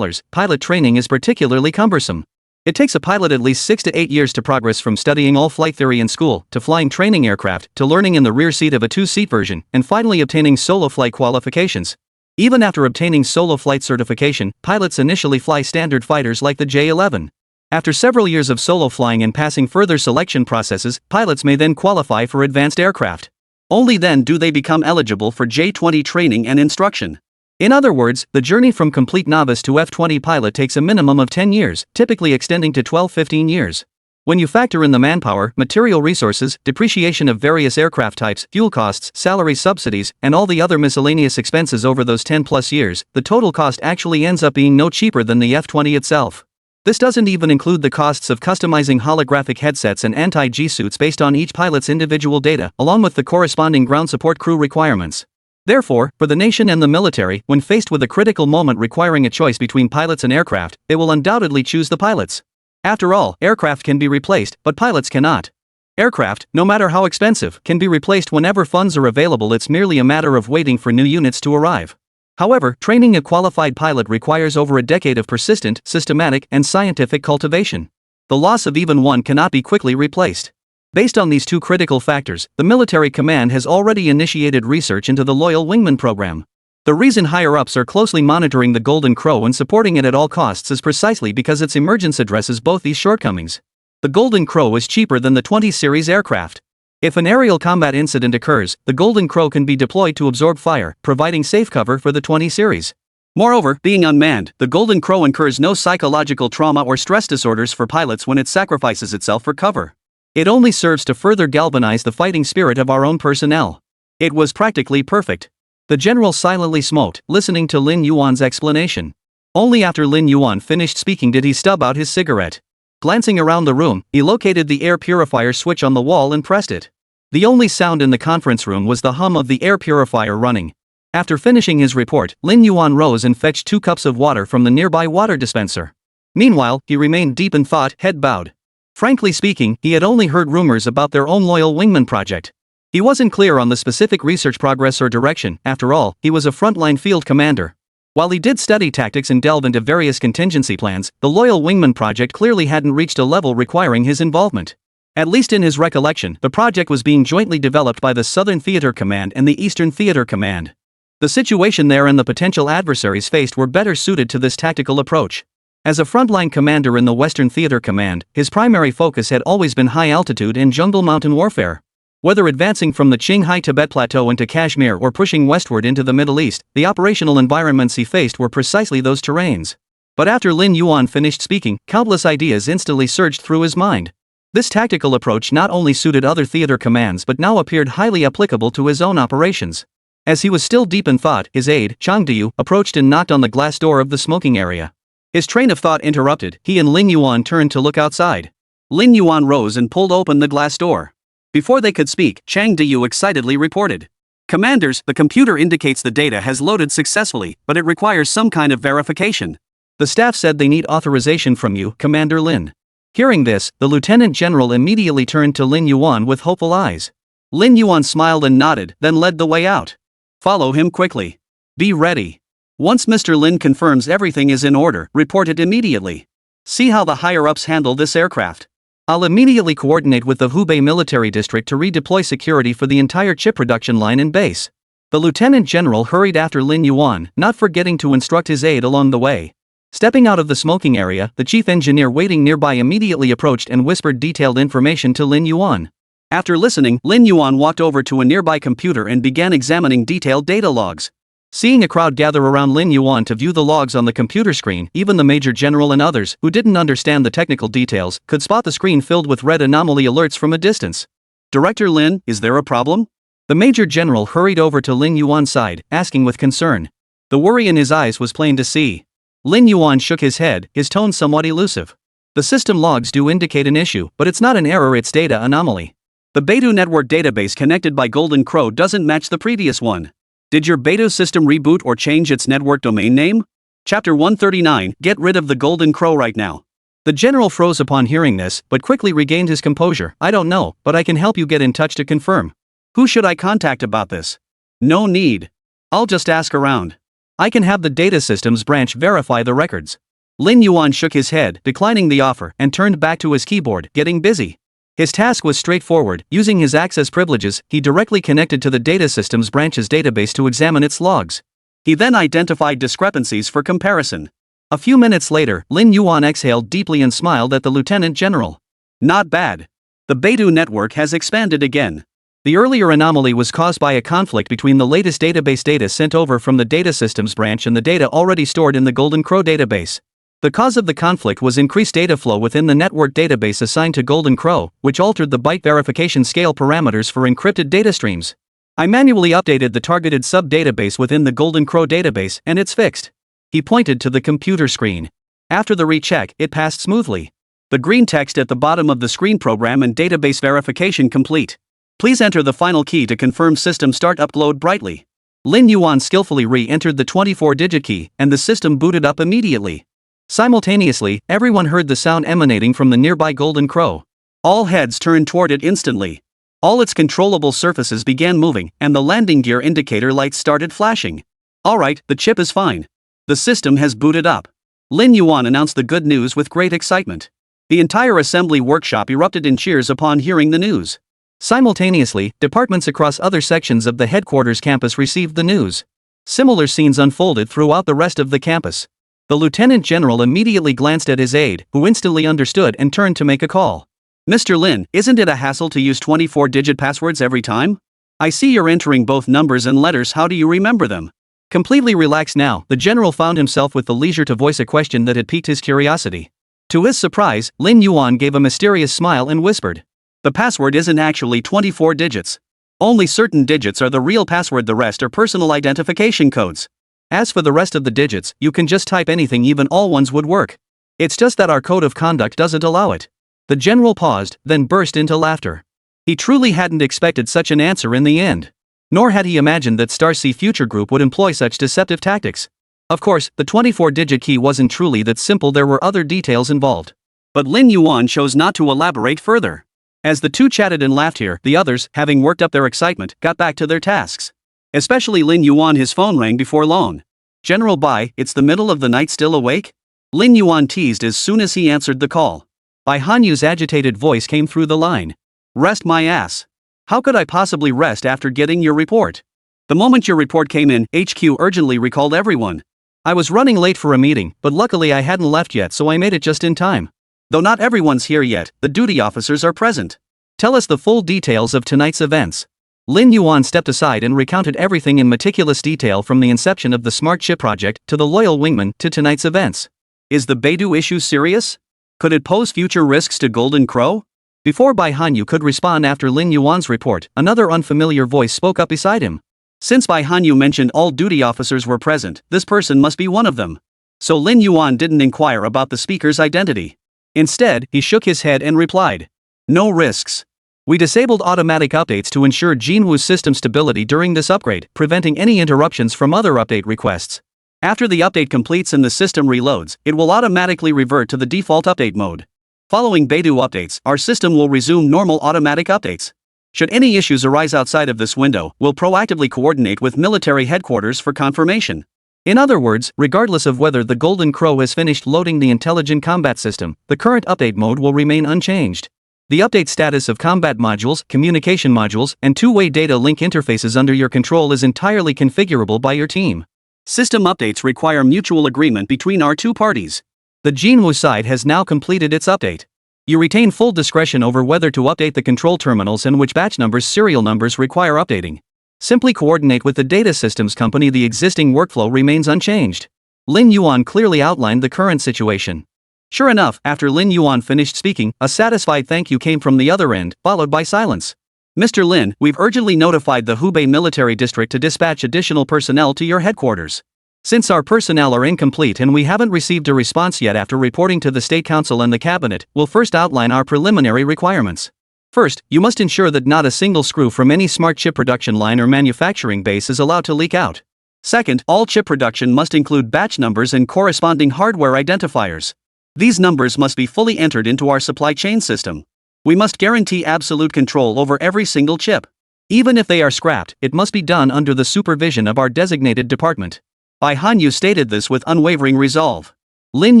pilot training is particularly cumbersome. It takes a pilot at least 6 to 8 years to progress from studying all flight theory in school, to flying training aircraft, to learning in the rear seat of a two-seat version, and finally obtaining solo flight qualifications. Even after obtaining solo flight certification, pilots initially fly standard fighters like the J-11. After several years of solo flying and passing further selection processes, pilots may then qualify for advanced aircraft. Only then do they become eligible for J-20 training and instruction. In other words, the journey from complete novice to F-20 pilot takes a minimum of 10 years, typically extending to 12-15 years. When you factor in the manpower, material resources, depreciation of various aircraft types, fuel costs, salary subsidies, and all the other miscellaneous expenses over those 10+ years, the total cost actually ends up being no cheaper than the F-20 itself. This doesn't even include the costs of customizing holographic headsets and anti-G suits based on each pilot's individual data, along with the corresponding ground support crew requirements. Therefore, for the nation and the military, when faced with a critical moment requiring a choice between pilots and aircraft, they will undoubtedly choose the pilots. After all, aircraft can be replaced, but pilots cannot. Aircraft, no matter how expensive, can be replaced whenever funds are available. It's merely a matter of waiting for new units to arrive. However, training a qualified pilot requires over a decade of persistent, systematic, and scientific cultivation. The loss of even one cannot be quickly replaced. Based on these two critical factors, the military command has already initiated research into the Loyal Wingman program. The reason higher-ups are closely monitoring the Golden Crow and supporting it at all costs is precisely because its emergence addresses both these shortcomings. The Golden Crow is cheaper than the 20 series aircraft. If an aerial combat incident occurs, the Golden Crow can be deployed to absorb fire, providing safe cover for the 20 series. Moreover, being unmanned, the Golden Crow incurs no psychological trauma or stress disorders for pilots when it sacrifices itself for cover. It only serves to further galvanize the fighting spirit of our own personnel. It was practically perfect. The general silently smoked, listening to Lin Yuan's explanation. Only after Lin Yuan finished speaking did he stub out his cigarette. Glancing around the room, he located the air purifier switch on the wall and pressed it. The only sound in the conference room was the hum of the air purifier running. After finishing his report, Lin Yuan rose and fetched 2 cups of water from the nearby water dispenser. Meanwhile, he remained deep in thought, head bowed. Frankly speaking, he had only heard rumors about their own Loyal Wingman project. He wasn't clear on the specific research progress or direction. After all, he was a frontline field commander. While he did study tactics and delve into various contingency plans, the Loyal Wingman project clearly hadn't reached a level requiring his involvement. At least in his recollection, the project was being jointly developed by the Southern Theater Command and the Eastern Theater Command. The situation there and the potential adversaries faced were better suited to this tactical approach. As a frontline commander in the Western Theater Command, his primary focus had always been high-altitude and jungle mountain warfare. Whether advancing from the Qinghai Tibet Plateau into Kashmir or pushing westward into the Middle East, the operational environments he faced were precisely those terrains. But after Lin Yuan finished speaking, countless ideas instantly surged through his mind. This tactical approach not only suited other theater commands but now appeared highly applicable to his own operations. As he was still deep in thought, his aide, Chang Diyu, approached and knocked on the glass door of the smoking area. His train of thought interrupted, he and Lin Yuan turned to look outside. Lin Yuan rose and pulled open the glass door. Before they could speak, Chang Diyu excitedly reported. "Commanders, the computer indicates the data has loaded successfully, but it requires some kind of verification. The staff said they need authorization from you, Commander Lin." Hearing this, the Lieutenant General immediately turned to Lin Yuan with hopeful eyes. Lin Yuan smiled and nodded, then led the way out. "Follow him quickly. Be ready. Once Mr. Lin confirms everything is in order, report it immediately. See how the higher-ups handle this aircraft. I'll immediately coordinate with the Hubei military district to redeploy security for the entire chip production line and base." The Lieutenant General hurried after Lin Yuan, not forgetting to instruct his aide along the way. Stepping out of the smoking area, the chief engineer waiting nearby immediately approached and whispered detailed information to Lin Yuan. After listening, Lin Yuan walked over to a nearby computer and began examining detailed data logs. Seeing a crowd gather around Lin Yuan to view the logs on the computer screen, even the Major General and others, who didn't understand the technical details, could spot the screen filled with red anomaly alerts from a distance. "Director Lin, is there a problem?" The Major General hurried over to Lin Yuan's side, asking with concern. The worry in his eyes was plain to see. Lin Yuan shook his head, his tone somewhat elusive. "The system logs do indicate an issue, but it's not an error, it's data anomaly. The Beidou network database connected by Golden Crow doesn't match the previous one. Did your Beidou system reboot or change its network domain name? Chapter 139, Get rid of the Golden Crow right now." The general froze upon hearing this, but quickly regained his composure. "I don't know, but I can help you get in touch to confirm." "Who should I contact about this?" "No need. I'll just ask around. I can have the data systems branch verify the records." Lin Yuan shook his head, declining the offer, and turned back to his keyboard, getting busy. His task was straightforward. Using his access privileges, he directly connected to the data systems branch's database to examine its logs. He then identified discrepancies for comparison. A few minutes later, Lin Yuan exhaled deeply and smiled at the Lieutenant General. "Not bad. The Beidou network has expanded again. The earlier anomaly was caused by a conflict between the latest database data sent over from the data systems branch and the data already stored in the Golden Crow database. The cause of the conflict was increased data flow within the network database assigned to Golden Crow, which altered the byte verification scale parameters for encrypted data streams. I manually updated the targeted sub-database within the Golden Crow database, and it's fixed." He pointed to the computer screen. After the recheck, it passed smoothly. The green text at the bottom of the screen: program and database verification complete. Please enter the final key to confirm system start glowed brightly. Lin Yuan skillfully re-entered the 24-digit key, and the system booted up immediately. Simultaneously, everyone heard the sound emanating from the nearby golden crow. All heads turned toward it instantly. All its controllable surfaces began moving, and the landing gear indicator lights started flashing. Alright, the chip is fine. The system has booted up. Lin Yuan announced the good news with great excitement. The entire assembly workshop erupted in cheers upon hearing the news. Simultaneously, departments across other sections of the headquarters campus received the news. Similar scenes unfolded throughout the rest of the campus. The lieutenant general immediately glanced at his aide, who instantly understood and turned to make a call. Mr. Lin, isn't it a hassle to use 24-digit passwords every time? I see you're entering both numbers and letters. How do you remember them? Completely relaxed now, the general found himself with the leisure to voice a question that had piqued his curiosity. To his surprise, Lin Yuan gave a mysterious smile and whispered. The password isn't actually 24 digits. Only certain digits are the real password, the rest are personal identification codes. As for the rest of the digits, you can just type anything, even all ones would work. It's just that our code of conduct doesn't allow it. The general paused, then burst into laughter. He truly hadn't expected such an answer in the end. Nor had he imagined that Star Sea Future Group would employ such deceptive tactics. Of course, the 24-digit key wasn't truly that simple, there were other details involved. But Lin Yuan chose not to elaborate further. As the two chatted and laughed here, the others, having worked up their excitement, got back to their tasks. Especially Lin Yuan, his phone rang before long. General Bai, it's the middle of the night, still awake? Lin Yuan teased as soon as he answered the call. Bai Hanyu's agitated voice came through the line. Rest my ass. How could I possibly rest after getting your report? The moment your report came in, HQ urgently recalled everyone. I was running late for a meeting, but luckily I hadn't left yet, so I made it just in time. Though not everyone's here yet, the duty officers are present. Tell us the full details of tonight's events. Lin Yuan stepped aside and recounted everything in meticulous detail, from the inception of the Smart Chip project to the Loyal Wingman to tonight's events. Is the Beidou issue serious? Could it pose future risks to Golden Crow? Before Bai Hanyu could respond after Lin Yuan's report, another unfamiliar voice spoke up beside him. Since Bai Hanyu mentioned all duty officers were present, this person must be one of them. So Lin Yuan didn't inquire about the speaker's identity. Instead, he shook his head and replied. No risks. We disabled automatic updates to ensure Jinwu's system stability during this upgrade, preventing any interruptions from other update requests. After the update completes and the system reloads, it will automatically revert to the default update mode. Following Beidou updates, our system will resume normal automatic updates. Should any issues arise outside of this window, we'll proactively coordinate with military headquarters for confirmation. In other words, regardless of whether the Golden Crow has finished loading the intelligent combat system, the current update mode will remain unchanged. The update status of combat modules, communication modules, and two-way data link interfaces under your control is entirely configurable by your team. System updates require mutual agreement between our two parties. The Jinwu side has now completed its update. You retain full discretion over whether to update the control terminals and which batch numbers, serial numbers require updating. Simply coordinate with the data systems company. The existing workflow remains unchanged. Lin Yuan clearly outlined the current situation. Sure enough, after Lin Yuan finished speaking, a satisfied thank you came from the other end, followed by silence. Mr. Lin, we've urgently notified the Hubei Military District to dispatch additional personnel to your headquarters. Since our personnel are incomplete and we haven't received a response yet after reporting to the State Council and the Cabinet, we'll first outline our preliminary requirements. First, you must ensure that not a single screw from any smart chip production line or manufacturing base is allowed to leak out. Second, all chip production must include batch numbers and corresponding hardware identifiers. These numbers must be fully entered into our supply chain system. We must guarantee absolute control over every single chip. Even if they are scrapped, it must be done under the supervision of our designated department. Bai Hanyu stated this with unwavering resolve. Lin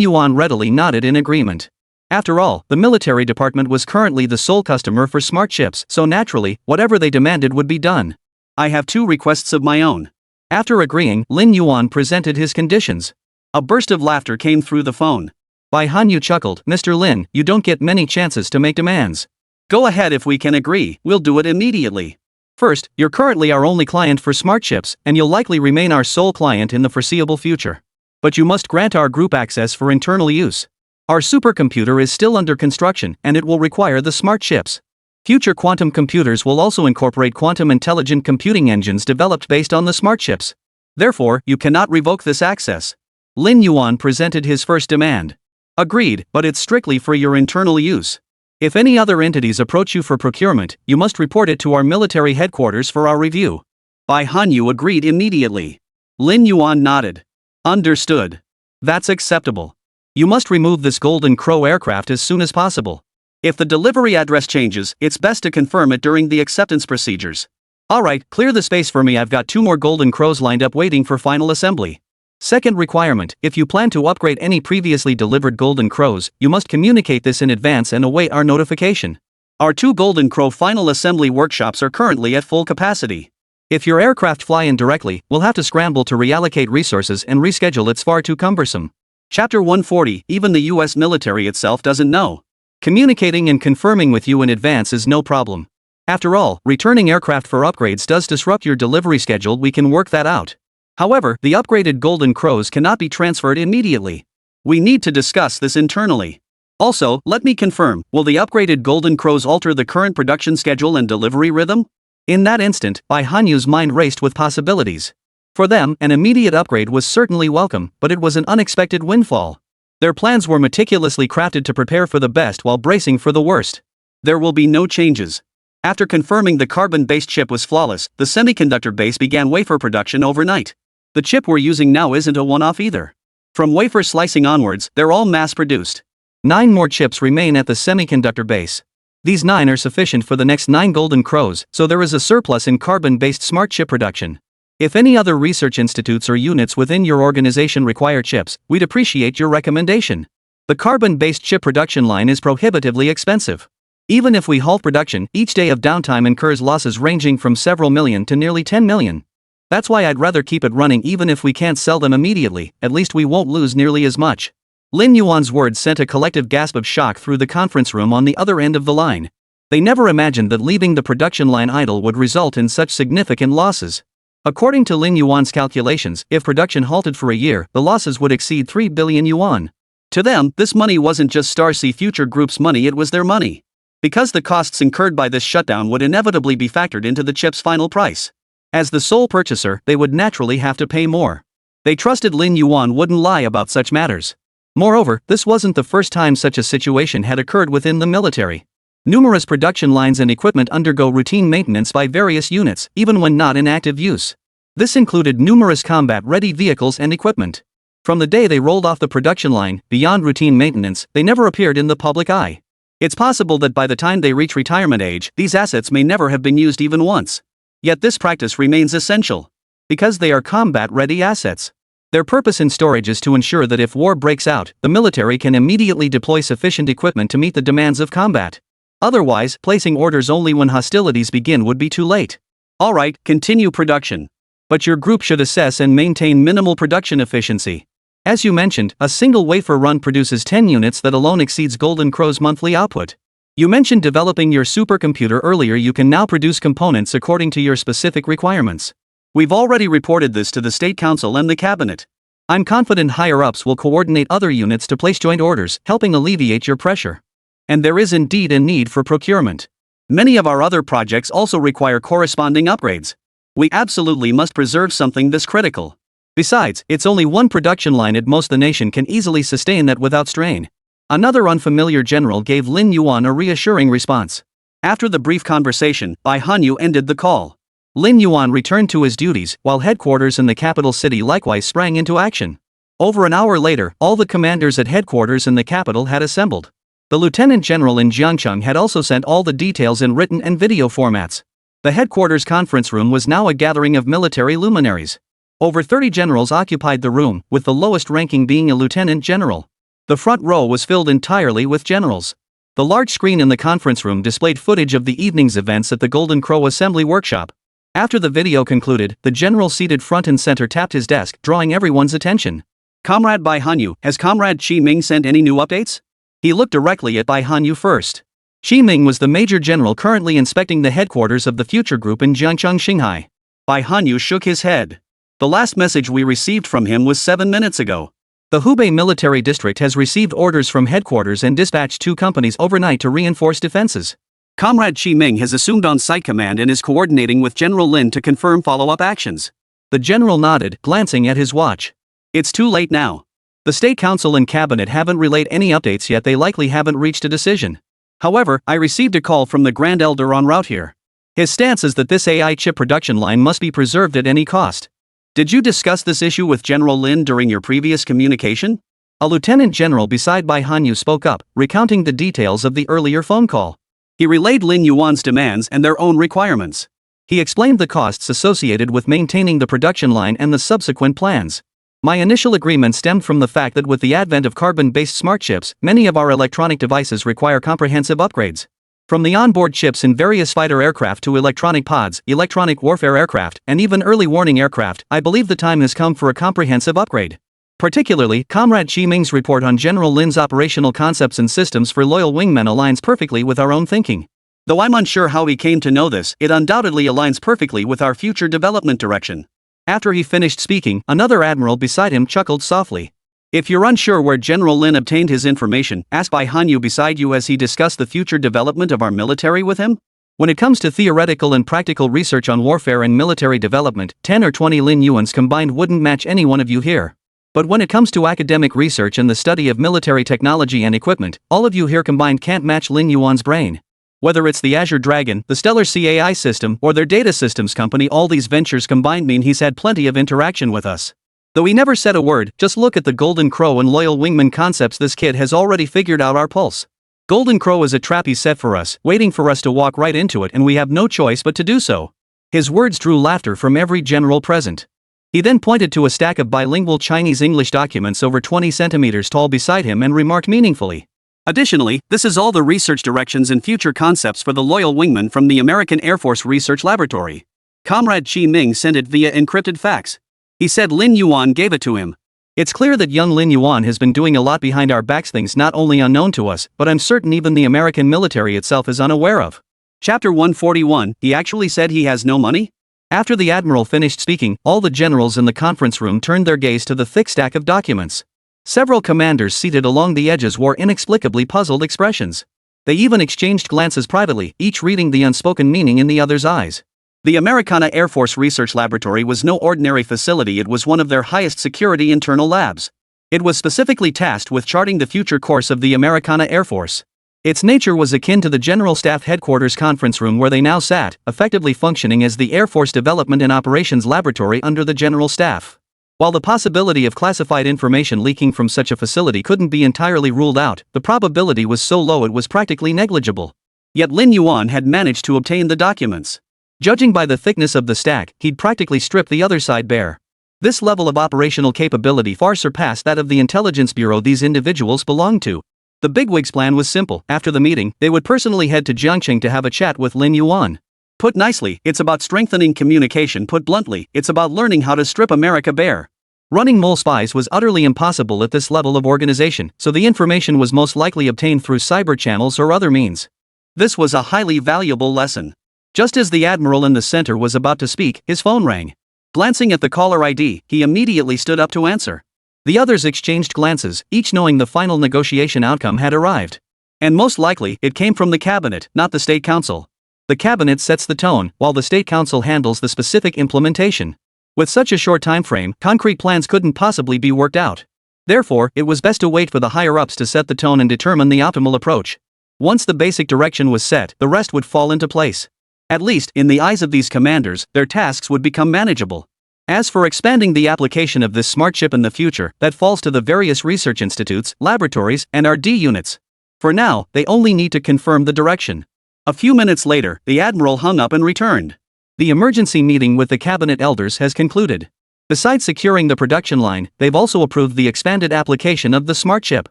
Yuan readily nodded in agreement. After all, the military department was currently the sole customer for smart chips, so naturally, whatever they demanded would be done. I have two requests of my own. After agreeing, Lin Yuan presented his conditions. A burst of laughter came through the phone. Bai Hanyu chuckled. Mr. Lin, you don't get many chances to make demands. Go ahead. If we can agree, we'll do it immediately. First, you're currently our only client for smart chips, and you'll likely remain our sole client in the foreseeable future. But you must grant our group access for internal use. Our supercomputer is still under construction, and it will require the smart chips. Future quantum computers will also incorporate quantum intelligent computing engines developed based on the smart chips. Therefore, you cannot revoke this access. Lin Yuan presented his first demand. Agreed, but it's strictly for your internal use. If any other entities approach you for procurement, you must report it to our military headquarters for our review. Bai Hanyu agreed immediately. Lin Yuan nodded. Understood. That's acceptable. You must remove this Golden Crow aircraft as soon as possible. If the delivery address changes, it's best to confirm it during the acceptance procedures. Alright, clear the space for me. I've got 2 more Golden Crows lined up waiting for final assembly. Second requirement, if you plan to upgrade any previously delivered Golden Crows, you must communicate this in advance and await our notification. Our 2 Golden Crow final assembly workshops are currently at full capacity. If your aircraft fly in directly, we'll have to scramble to reallocate resources and reschedule. It's far too cumbersome. Chapter 140, even the US military itself doesn't know. Communicating and confirming with you in advance is no problem. After all, returning aircraft for upgrades does disrupt your delivery schedule. We can work that out. However, the upgraded Golden Crows cannot be transferred immediately. We need to discuss this internally. Also, let me confirm, will the upgraded Golden Crows alter the current production schedule and delivery rhythm? In that instant, Bai Hanyu's mind raced with possibilities. For them, an immediate upgrade was certainly welcome, but it was an unexpected windfall. Their plans were meticulously crafted to prepare for the best while bracing for the worst. There will be no changes. After confirming the carbon-based chip was flawless, the semiconductor base began wafer production overnight. The chip we're using now isn't a one-off either. From wafer slicing onwards, they're all mass-produced. 9 more chips remain at the semiconductor base. These 9 are sufficient for the next 9 Golden Crows, so there is a surplus in carbon-based smart chip production. If any other research institutes or units within your organization require chips, we'd appreciate your recommendation. The carbon-based chip production line is prohibitively expensive. Even if we halt production, each day of downtime incurs losses ranging from several million to nearly 10 million. That's why I'd rather keep it running. Even if we can't sell them immediately, at least we won't lose nearly as much. Lin Yuan's words sent a collective gasp of shock through the conference room on the other end of the line. They never imagined that leaving the production line idle would result in such significant losses. According to Lin Yuan's calculations, if production halted for a year, the losses would exceed 3 billion yuan. To them, this money wasn't just Star Sea Future Group's money, it was their money. Because the costs incurred by this shutdown would inevitably be factored into the chip's final price. As the sole purchaser, they would naturally have to pay more. They trusted Lin Yuan wouldn't lie about such matters. Moreover, this wasn't the first time such a situation had occurred within the military. Numerous production lines and equipment undergo routine maintenance by various units, even when not in active use. This included numerous combat-ready vehicles and equipment. From the day they rolled off the production line, beyond routine maintenance, they never appeared in the public eye. It's possible that by the time they reach retirement age, these assets may never have been used even once. Yet this practice remains essential. Because they are combat-ready assets. Their purpose in storage is to ensure that if war breaks out, the military can immediately deploy sufficient equipment to meet the demands of combat. Otherwise, placing orders only when hostilities begin would be too late. Alright, continue production. But your group should assess and maintain minimal production efficiency. As you mentioned, a single wafer run produces 10 units that alone exceeds Golden Crow's monthly output. You mentioned developing your supercomputer earlier. You can now produce components according to your specific requirements. We've already reported this to the State Council and the Cabinet. I'm confident higher-ups will coordinate other units to place joint orders, helping alleviate your pressure. And there is indeed a need for procurement. Many of our other projects also require corresponding upgrades. We absolutely must preserve something this critical. Besides, it's only one production line at most. The nation can easily sustain that without strain. Another unfamiliar general gave Lin Yuan a reassuring response. After the brief conversation, Bai Hanyu ended the call. Lin Yuan returned to his duties, while headquarters in the capital city likewise sprang into action. Over an hour later, all the commanders at headquarters in the capital had assembled. The lieutenant general in Jiangcheng had also sent all the details in written and video formats. The headquarters conference room was now a gathering of military luminaries. Over 30 generals occupied the room, with the lowest ranking being a lieutenant general. The front row was filled entirely with generals. The large screen in the conference room displayed footage of the evening's events at the Golden Crow Assembly Workshop. After the video concluded, the general seated front and center tapped his desk, drawing everyone's attention. Comrade Bai Hanyu, has Comrade Qi Ming sent any new updates? He looked directly at Bai Hanyu first. Qi Ming was the major general currently inspecting the headquarters of the Future Group in Jiangcheng, Shanghai. Bai Hanyu shook his head. The last message we received from him was 7 minutes ago. The Hubei military district has received orders from headquarters and dispatched 2 companies overnight to reinforce defenses. Comrade Qi Ming has assumed on-site command and is coordinating with General Lin to confirm follow-up actions. The general nodded, glancing at his watch. It's too late now. The State Council and Cabinet haven't relayed any updates yet. They likely haven't reached a decision. However, I received a call from the Grand Elder en route here. His stance is that this AI chip production line must be preserved at any cost. Did you discuss this issue with General Lin during your previous communication? A lieutenant general beside Bai Hanyu spoke up, recounting the details of the earlier phone call. He relayed Lin Yuan's demands and their own requirements. He explained the costs associated with maintaining the production line and the subsequent plans. My initial agreement stemmed from the fact that with the advent of carbon-based smart chips, many of our electronic devices require comprehensive upgrades. From the onboard chips in various fighter aircraft to electronic pods, electronic warfare aircraft, and even early warning aircraft, I believe the time has come for a comprehensive upgrade. Particularly, Comrade Chi Ming's report on General Lin's operational concepts and systems for loyal wingmen aligns perfectly with our own thinking. Though I'm unsure how he came to know this, it undoubtedly aligns perfectly with our future development direction. After he finished speaking, another admiral beside him chuckled softly. If you're unsure where General Lin obtained his information, ask Bai Hanyu beside you as he discussed the future development of our military with him. When it comes to theoretical and practical research on warfare and military development, 10 or 20 Lin Yuans combined wouldn't match any one of you here. But when it comes to academic research and the study of military technology and equipment, all of you here combined can't match Lin Yuan's brain. Whether it's the Azure Dragon, the Stellar CAI system, or their data systems company, all these ventures combined mean he's had plenty of interaction with us. Though he never said a word, just look at the Golden Crow and Loyal Wingman concepts. This kid has already figured out our pulse. Golden Crow is a trap he set for us, waiting for us to walk right into it, and we have no choice but to do so. His words drew laughter from every general present. He then pointed to a stack of bilingual Chinese-English documents over 20 centimeters tall beside him and remarked meaningfully. Additionally, this is all the research directions and future concepts for the Loyal Wingman from the American Air Force Research Laboratory. Comrade Chi Ming sent it via encrypted fax. He said Lin Yuan gave it to him. It's clear that young Lin Yuan has been doing a lot behind our backs, things not only unknown to us, but I'm certain even the American military itself is unaware of. Chapter 141, he actually said he has no money? After the admiral finished speaking, all the generals in the conference room turned their gaze to the thick stack of documents. Several commanders seated along the edges wore inexplicably puzzled expressions. They even exchanged glances privately, each reading the unspoken meaning in the other's eyes. The Americana Air Force Research Laboratory was no ordinary facility. It was one of their highest security internal labs. It was specifically tasked with charting the future course of the Americana Air Force. Its nature was akin to the General Staff Headquarters conference room where they now sat, effectively functioning as the Air Force Development and Operations Laboratory under the General Staff. While the possibility of classified information leaking from such a facility couldn't be entirely ruled out, the probability was so low it was practically negligible. Yet Lin Yuan had managed to obtain the documents. Judging by the thickness of the stack, he'd practically stripped the other side bare. This level of operational capability far surpassed that of the intelligence bureau these individuals belonged to. The bigwig's plan was simple. After the meeting, they would personally head to Jiangqing to have a chat with Lin Yuan. Put nicely, it's about strengthening communication. Put bluntly, it's about learning how to strip America bare. Running mole spies was utterly impossible at this level of organization, so the information was most likely obtained through cyber channels or other means. This was a highly valuable lesson. Just as the admiral in the center was about to speak, his phone rang. Glancing at the caller ID, he immediately stood up to answer. The others exchanged glances, each knowing the final negotiation outcome had arrived. And most likely, it came from the cabinet, not the State Council. The cabinet sets the tone, while the State Council handles the specific implementation. With such a short time frame, concrete plans couldn't possibly be worked out. Therefore, it was best to wait for the higher-ups to set the tone and determine the optimal approach. Once the basic direction was set, the rest would fall into place. At least, in the eyes of these commanders, their tasks would become manageable. As for expanding the application of this smart chip in the future, that falls to the various research institutes, laboratories, and R&D units. For now, they only need to confirm the direction. A few minutes later, the admiral hung up and returned. The emergency meeting with the cabinet elders has concluded. Besides securing the production line, they've also approved the expanded application of the smart chip.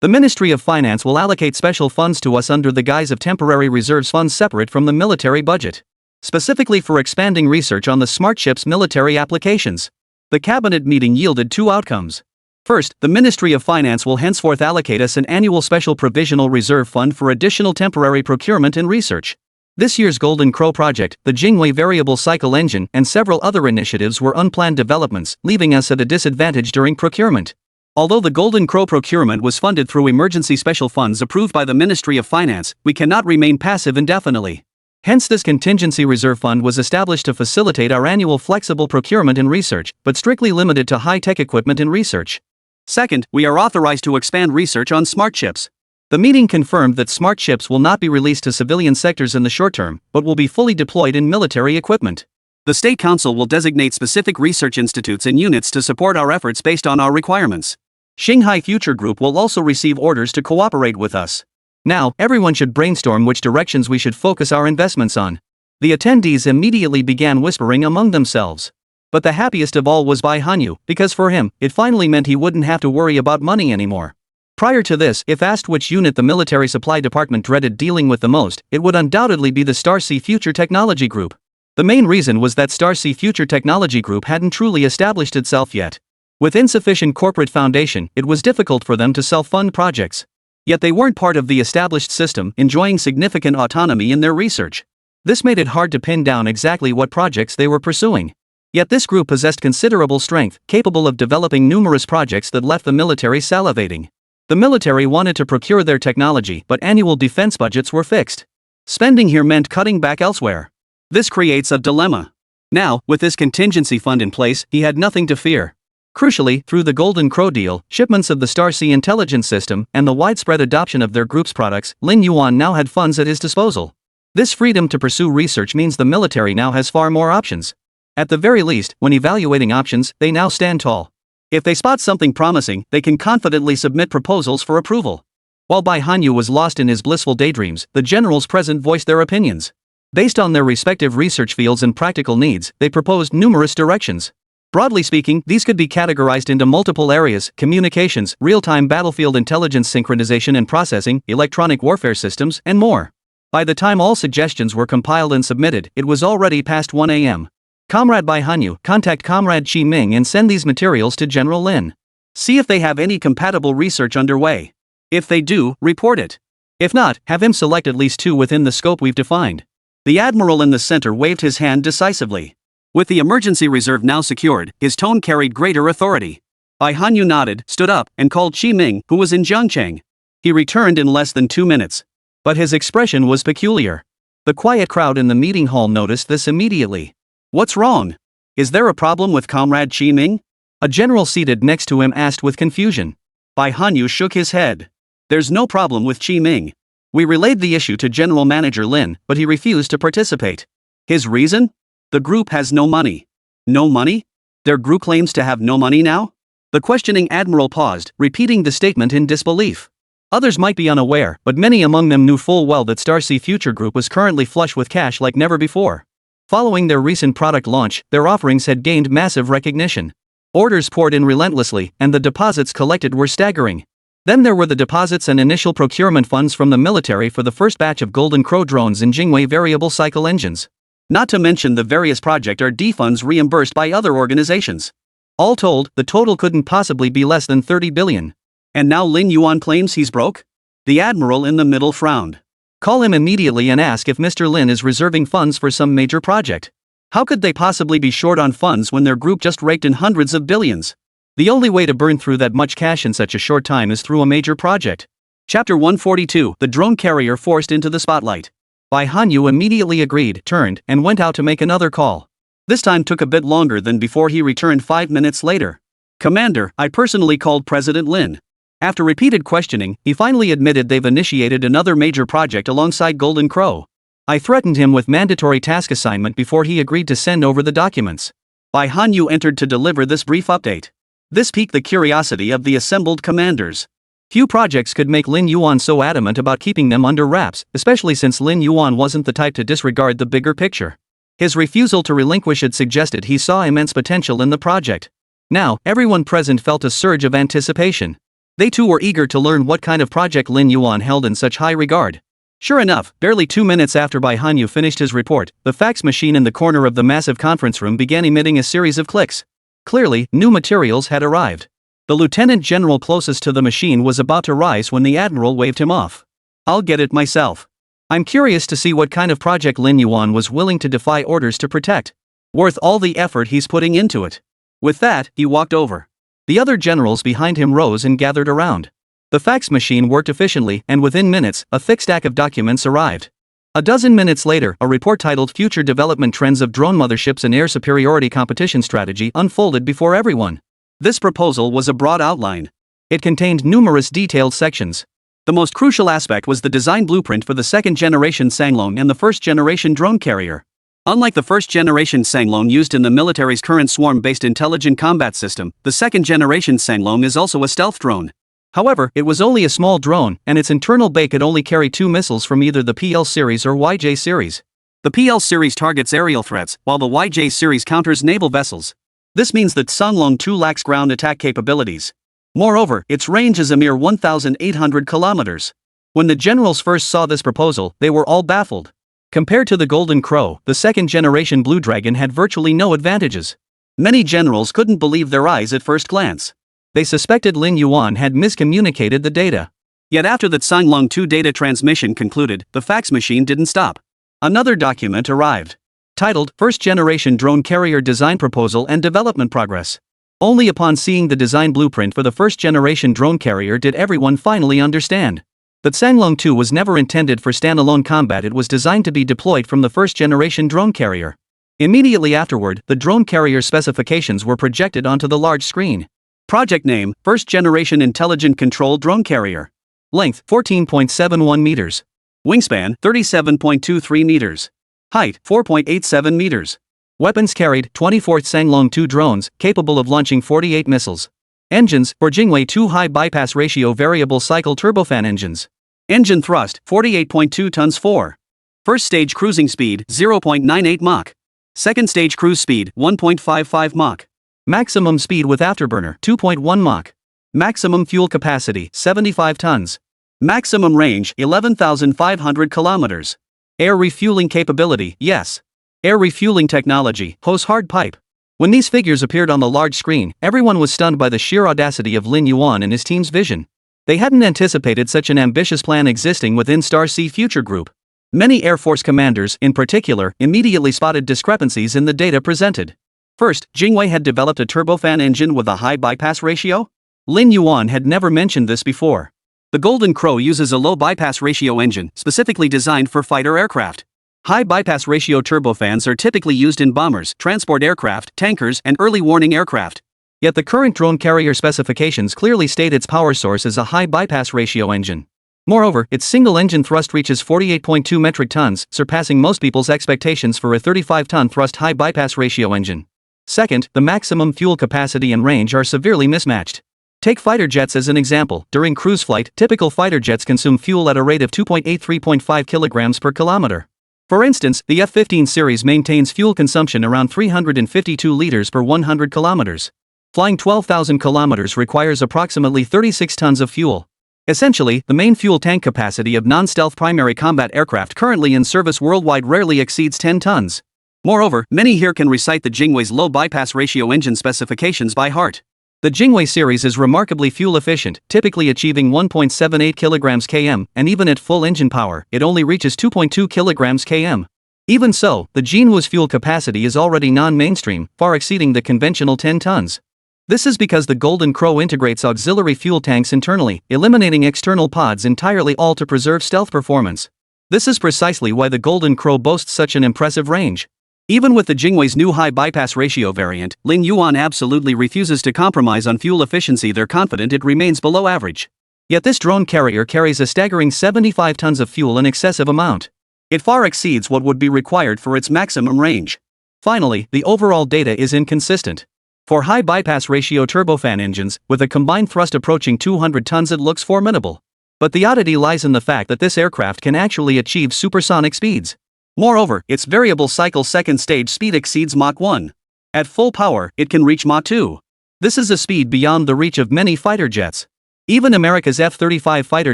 The Ministry of Finance will allocate special funds to us under the guise of temporary reserves funds separate from the military budget, specifically for expanding research on the smart chip's military applications. The cabinet meeting yielded two outcomes. First, the Ministry of Finance will henceforth allocate us an annual special provisional reserve fund for additional temporary procurement and research. This year's Golden Crow project, the Jingwei variable cycle engine, and several other initiatives were unplanned developments, leaving us at a disadvantage during procurement. Although the Golden Crow procurement was funded through emergency special funds approved by the Ministry of Finance, we cannot remain passive indefinitely. Hence this contingency reserve fund was established to facilitate our annual flexible procurement and research, but strictly limited to high-tech equipment and research. Second, we are authorized to expand research on smart chips. The meeting confirmed that smart chips will not be released to civilian sectors in the short term, but will be fully deployed in military equipment. The State Council will designate specific research institutes and units to support our efforts based on our requirements. Shanghai Future Group will also receive orders to cooperate with us. Now, everyone should brainstorm which directions we should focus our investments on. The attendees immediately began whispering among themselves. But the happiest of all was Bai Hanyu, because for him, it finally meant he wouldn't have to worry about money anymore. Prior to this, if asked which unit the military supply department dreaded dealing with the most, it would undoubtedly be the Star Sea Future Technology Group. The main reason was that Star Sea Future Technology Group hadn't truly established itself yet. With insufficient corporate foundation, it was difficult for them to self-fund projects. Yet they weren't part of the established system, enjoying significant autonomy in their research. This made it hard to pin down exactly what projects they were pursuing. Yet this group possessed considerable strength, capable of developing numerous projects that left the military salivating. The military wanted to procure their technology, but annual defense budgets were fixed. Spending here meant cutting back elsewhere. This creates a dilemma. Now, with this contingency fund in place, he had nothing to fear. Crucially, through the Golden Crow deal, shipments of the Star Sea intelligence system, and the widespread adoption of their group's products, Lin Yuan now had funds at his disposal. This freedom to pursue research means the military now has far more options. At the very least, when evaluating options, they now stand tall. If they spot something promising, they can confidently submit proposals for approval. While Bai Hanyu was lost in his blissful daydreams, the generals present voiced their opinions. Based on their respective research fields and practical needs, they proposed numerous directions. Broadly speaking, these could be categorized into multiple areas: communications, real-time battlefield intelligence synchronization and processing, electronic warfare systems, and more. By the time all suggestions were compiled and submitted, it was already past 1 a.m. Comrade Bai Hanyu, contact Comrade Qi Ming and send these materials to General Lin. See if they have any compatible research underway. If they do, report it. If not, have him select at least 2 within the scope we've defined. The admiral in the center waved his hand decisively. With the emergency reserve now secured, his tone carried greater authority. Bai Hanyu nodded, stood up, and called Qi Ming, who was in Jiangcheng. He returned in less than 2 minutes. But his expression was peculiar. The quiet crowd in the meeting hall noticed this immediately. What's wrong? Is there a problem with Comrade Qi Ming? A general seated next to him asked with confusion. Bai Hanyu shook his head. There's no problem with Qi Ming. We relayed the issue to General Manager Lin, but he refused to participate. His reason? The group has no money. No money? Their group claims to have no money now? The questioning admiral paused, repeating the statement in disbelief. Others might be unaware, but many among them knew full well that Star Sea Future Group was currently flush with cash like never before. Following their recent product launch, their offerings had gained massive recognition. Orders poured in relentlessly, and the deposits collected were staggering. Then there were the deposits and initial procurement funds from the military for the first batch of Golden Crow drones and Jingwei variable cycle engines. Not to mention the various Project RD funds reimbursed by other organizations. All told, the total couldn't possibly be less than 30 billion. And now Lin Yuan claims he's broke? The admiral in the middle frowned. Call him immediately and ask if Mr. Lin is reserving funds for some major project. How could they possibly be short on funds when their group just raked in hundreds of billions? The only way to burn through that much cash in such a short time is through a major project. Chapter 142, The Drone Carrier Forced into the Spotlight. Bai Hanyu immediately agreed, turned, and went out to make another call. This time took a bit longer than before. He returned 5 minutes later. Commander, I personally called President Lin. After repeated questioning, he finally admitted they've initiated another major project alongside Golden Crow. I threatened him with mandatory task assignment before he agreed to send over the documents. Bai Hanyu entered to deliver this brief update. This piqued the curiosity of the assembled commanders. Few projects could make Lin Yuan so adamant about keeping them under wraps, especially since Lin Yuan wasn't the type to disregard the bigger picture. His refusal to relinquish it suggested he saw immense potential in the project. Now, everyone present felt a surge of anticipation. They too were eager to learn what kind of project Lin Yuan held in such high regard. Sure enough, barely 2 minutes after Bai Hanyu finished his report, the fax machine in the corner of the massive conference room began emitting a series of clicks. Clearly, new materials had arrived. The lieutenant general closest to the machine was about to rise when the admiral waved him off. I'll get it myself. I'm curious to see what kind of project Lin Yuan was willing to defy orders to protect. Worth all the effort he's putting into it. With that, he walked over. The other generals behind him rose and gathered around. The fax machine worked efficiently, and within minutes, a thick stack of documents arrived. A dozen minutes later, a report titled Future Development Trends of Drone Motherships and Air Superiority Competition Strategy unfolded before everyone. This proposal was a broad outline, It contained numerous detailed sections. The most crucial aspect was the design blueprint for the second-generation Sanglong and the first-generation drone carrier. Unlike the first-generation Sanglong used in the military's current swarm-based intelligent combat system, the second-generation Sanglong is also a stealth drone. However, it was only a small drone, and its internal bay could only carry 2 missiles from either the PL series or YJ series. The PL series targets aerial threats, while the YJ series counters naval vessels. This means that Sanglong 2 lacks ground attack capabilities. Moreover, its range is a mere 1,800 kilometers. When the generals first saw this proposal, they were all baffled. Compared to the Golden Crow, the second-generation Blue Dragon had virtually no advantages. Many generals couldn't believe their eyes at first glance. They suspected Lin Yuan had miscommunicated the data. Yet after the Sanglong 2 data transmission concluded, the fax machine didn't stop. Another document arrived. Titled, First Generation Drone Carrier Design Proposal and Development Progress. Only upon seeing the design blueprint for the first-generation drone carrier did everyone finally understand that Sanglong 2 was never intended for standalone combat. It was designed to be deployed from the first-generation drone carrier. Immediately afterward, the drone carrier specifications were projected onto the large screen. Project name, First Generation Intelligent Control Drone Carrier. Length, 14.71 meters. Wingspan, 37.23 meters. Height, 4.87 meters. Weapons carried, 24th Sanglong 2 drones, capable of launching 48 missiles. Engines, for Jingwei 2 high bypass ratio variable cycle turbofan engines. Engine thrust, 48.2 tons 4. First stage cruising speed, 0.98 Mach. Second stage cruise speed, 1.55 Mach. Maximum speed with afterburner, 2.1 Mach. Maximum fuel capacity, 75 tons. Maximum range, 11,500 kilometers. Air refueling capability, yes. Air refueling technology, hose hard pipe. When these figures appeared on the large screen, everyone was stunned by the sheer audacity of Lin Yuan and his team's vision. They hadn't anticipated such an ambitious plan existing within Star Sea Future Group. Many Air Force commanders, in particular, immediately spotted discrepancies in the data presented. First, Jingwei had developed a turbofan engine with a high bypass ratio? Lin Yuan had never mentioned this before. The Golden Crow uses a low bypass ratio engine, specifically designed for fighter aircraft. High bypass ratio turbofans are typically used in bombers, transport aircraft, tankers, and early warning aircraft. Yet the current drone carrier specifications clearly state its power source as a high bypass ratio engine. Moreover, its single-engine thrust reaches 48.2 metric tons, surpassing most people's expectations for a 35-ton thrust high bypass ratio engine. Second, the maximum fuel capacity and range are severely mismatched. Take fighter jets as an example. During cruise flight, typical fighter jets consume fuel at a rate of 2.83.5 kilograms per kilometer. For instance, the F-15 series maintains fuel consumption around 352 liters per 100 kilometers. Flying 12,000 kilometers requires approximately 36 tons of fuel. Essentially, the main fuel tank capacity of non-stealth primary combat aircraft currently in service worldwide rarely exceeds 10 tons. Moreover, many here can recite the Jingwei's low bypass ratio engine specifications by heart. The Jingwei series is remarkably fuel efficient, typically achieving 1.78 kg/km, and even at full engine power, it only reaches 2.2 kg/km. Even so, the Jinwu's fuel capacity is already non-mainstream, far exceeding the conventional 10 tons. This is because the Golden Crow integrates auxiliary fuel tanks internally, eliminating external pods entirely, all to preserve stealth performance. This is precisely why the Golden Crow boasts such an impressive range. Even with the Jingwei's new high bypass ratio variant, Lin Yuan absolutely refuses to compromise on fuel efficiency. They're confident it remains below average. Yet this drone carrier carries a staggering 75 tons of fuel, an excessive amount. It far exceeds what would be required for its maximum range. Finally, the overall data is inconsistent. For high bypass ratio turbofan engines, with a combined thrust approaching 200 tons, it looks formidable. But the oddity lies in the fact that this aircraft can actually achieve supersonic speeds. Moreover, its variable cycle second stage speed exceeds Mach 1. At full power, it can reach Mach 2. This is a speed beyond the reach of many fighter jets. Even America's F-35 fighter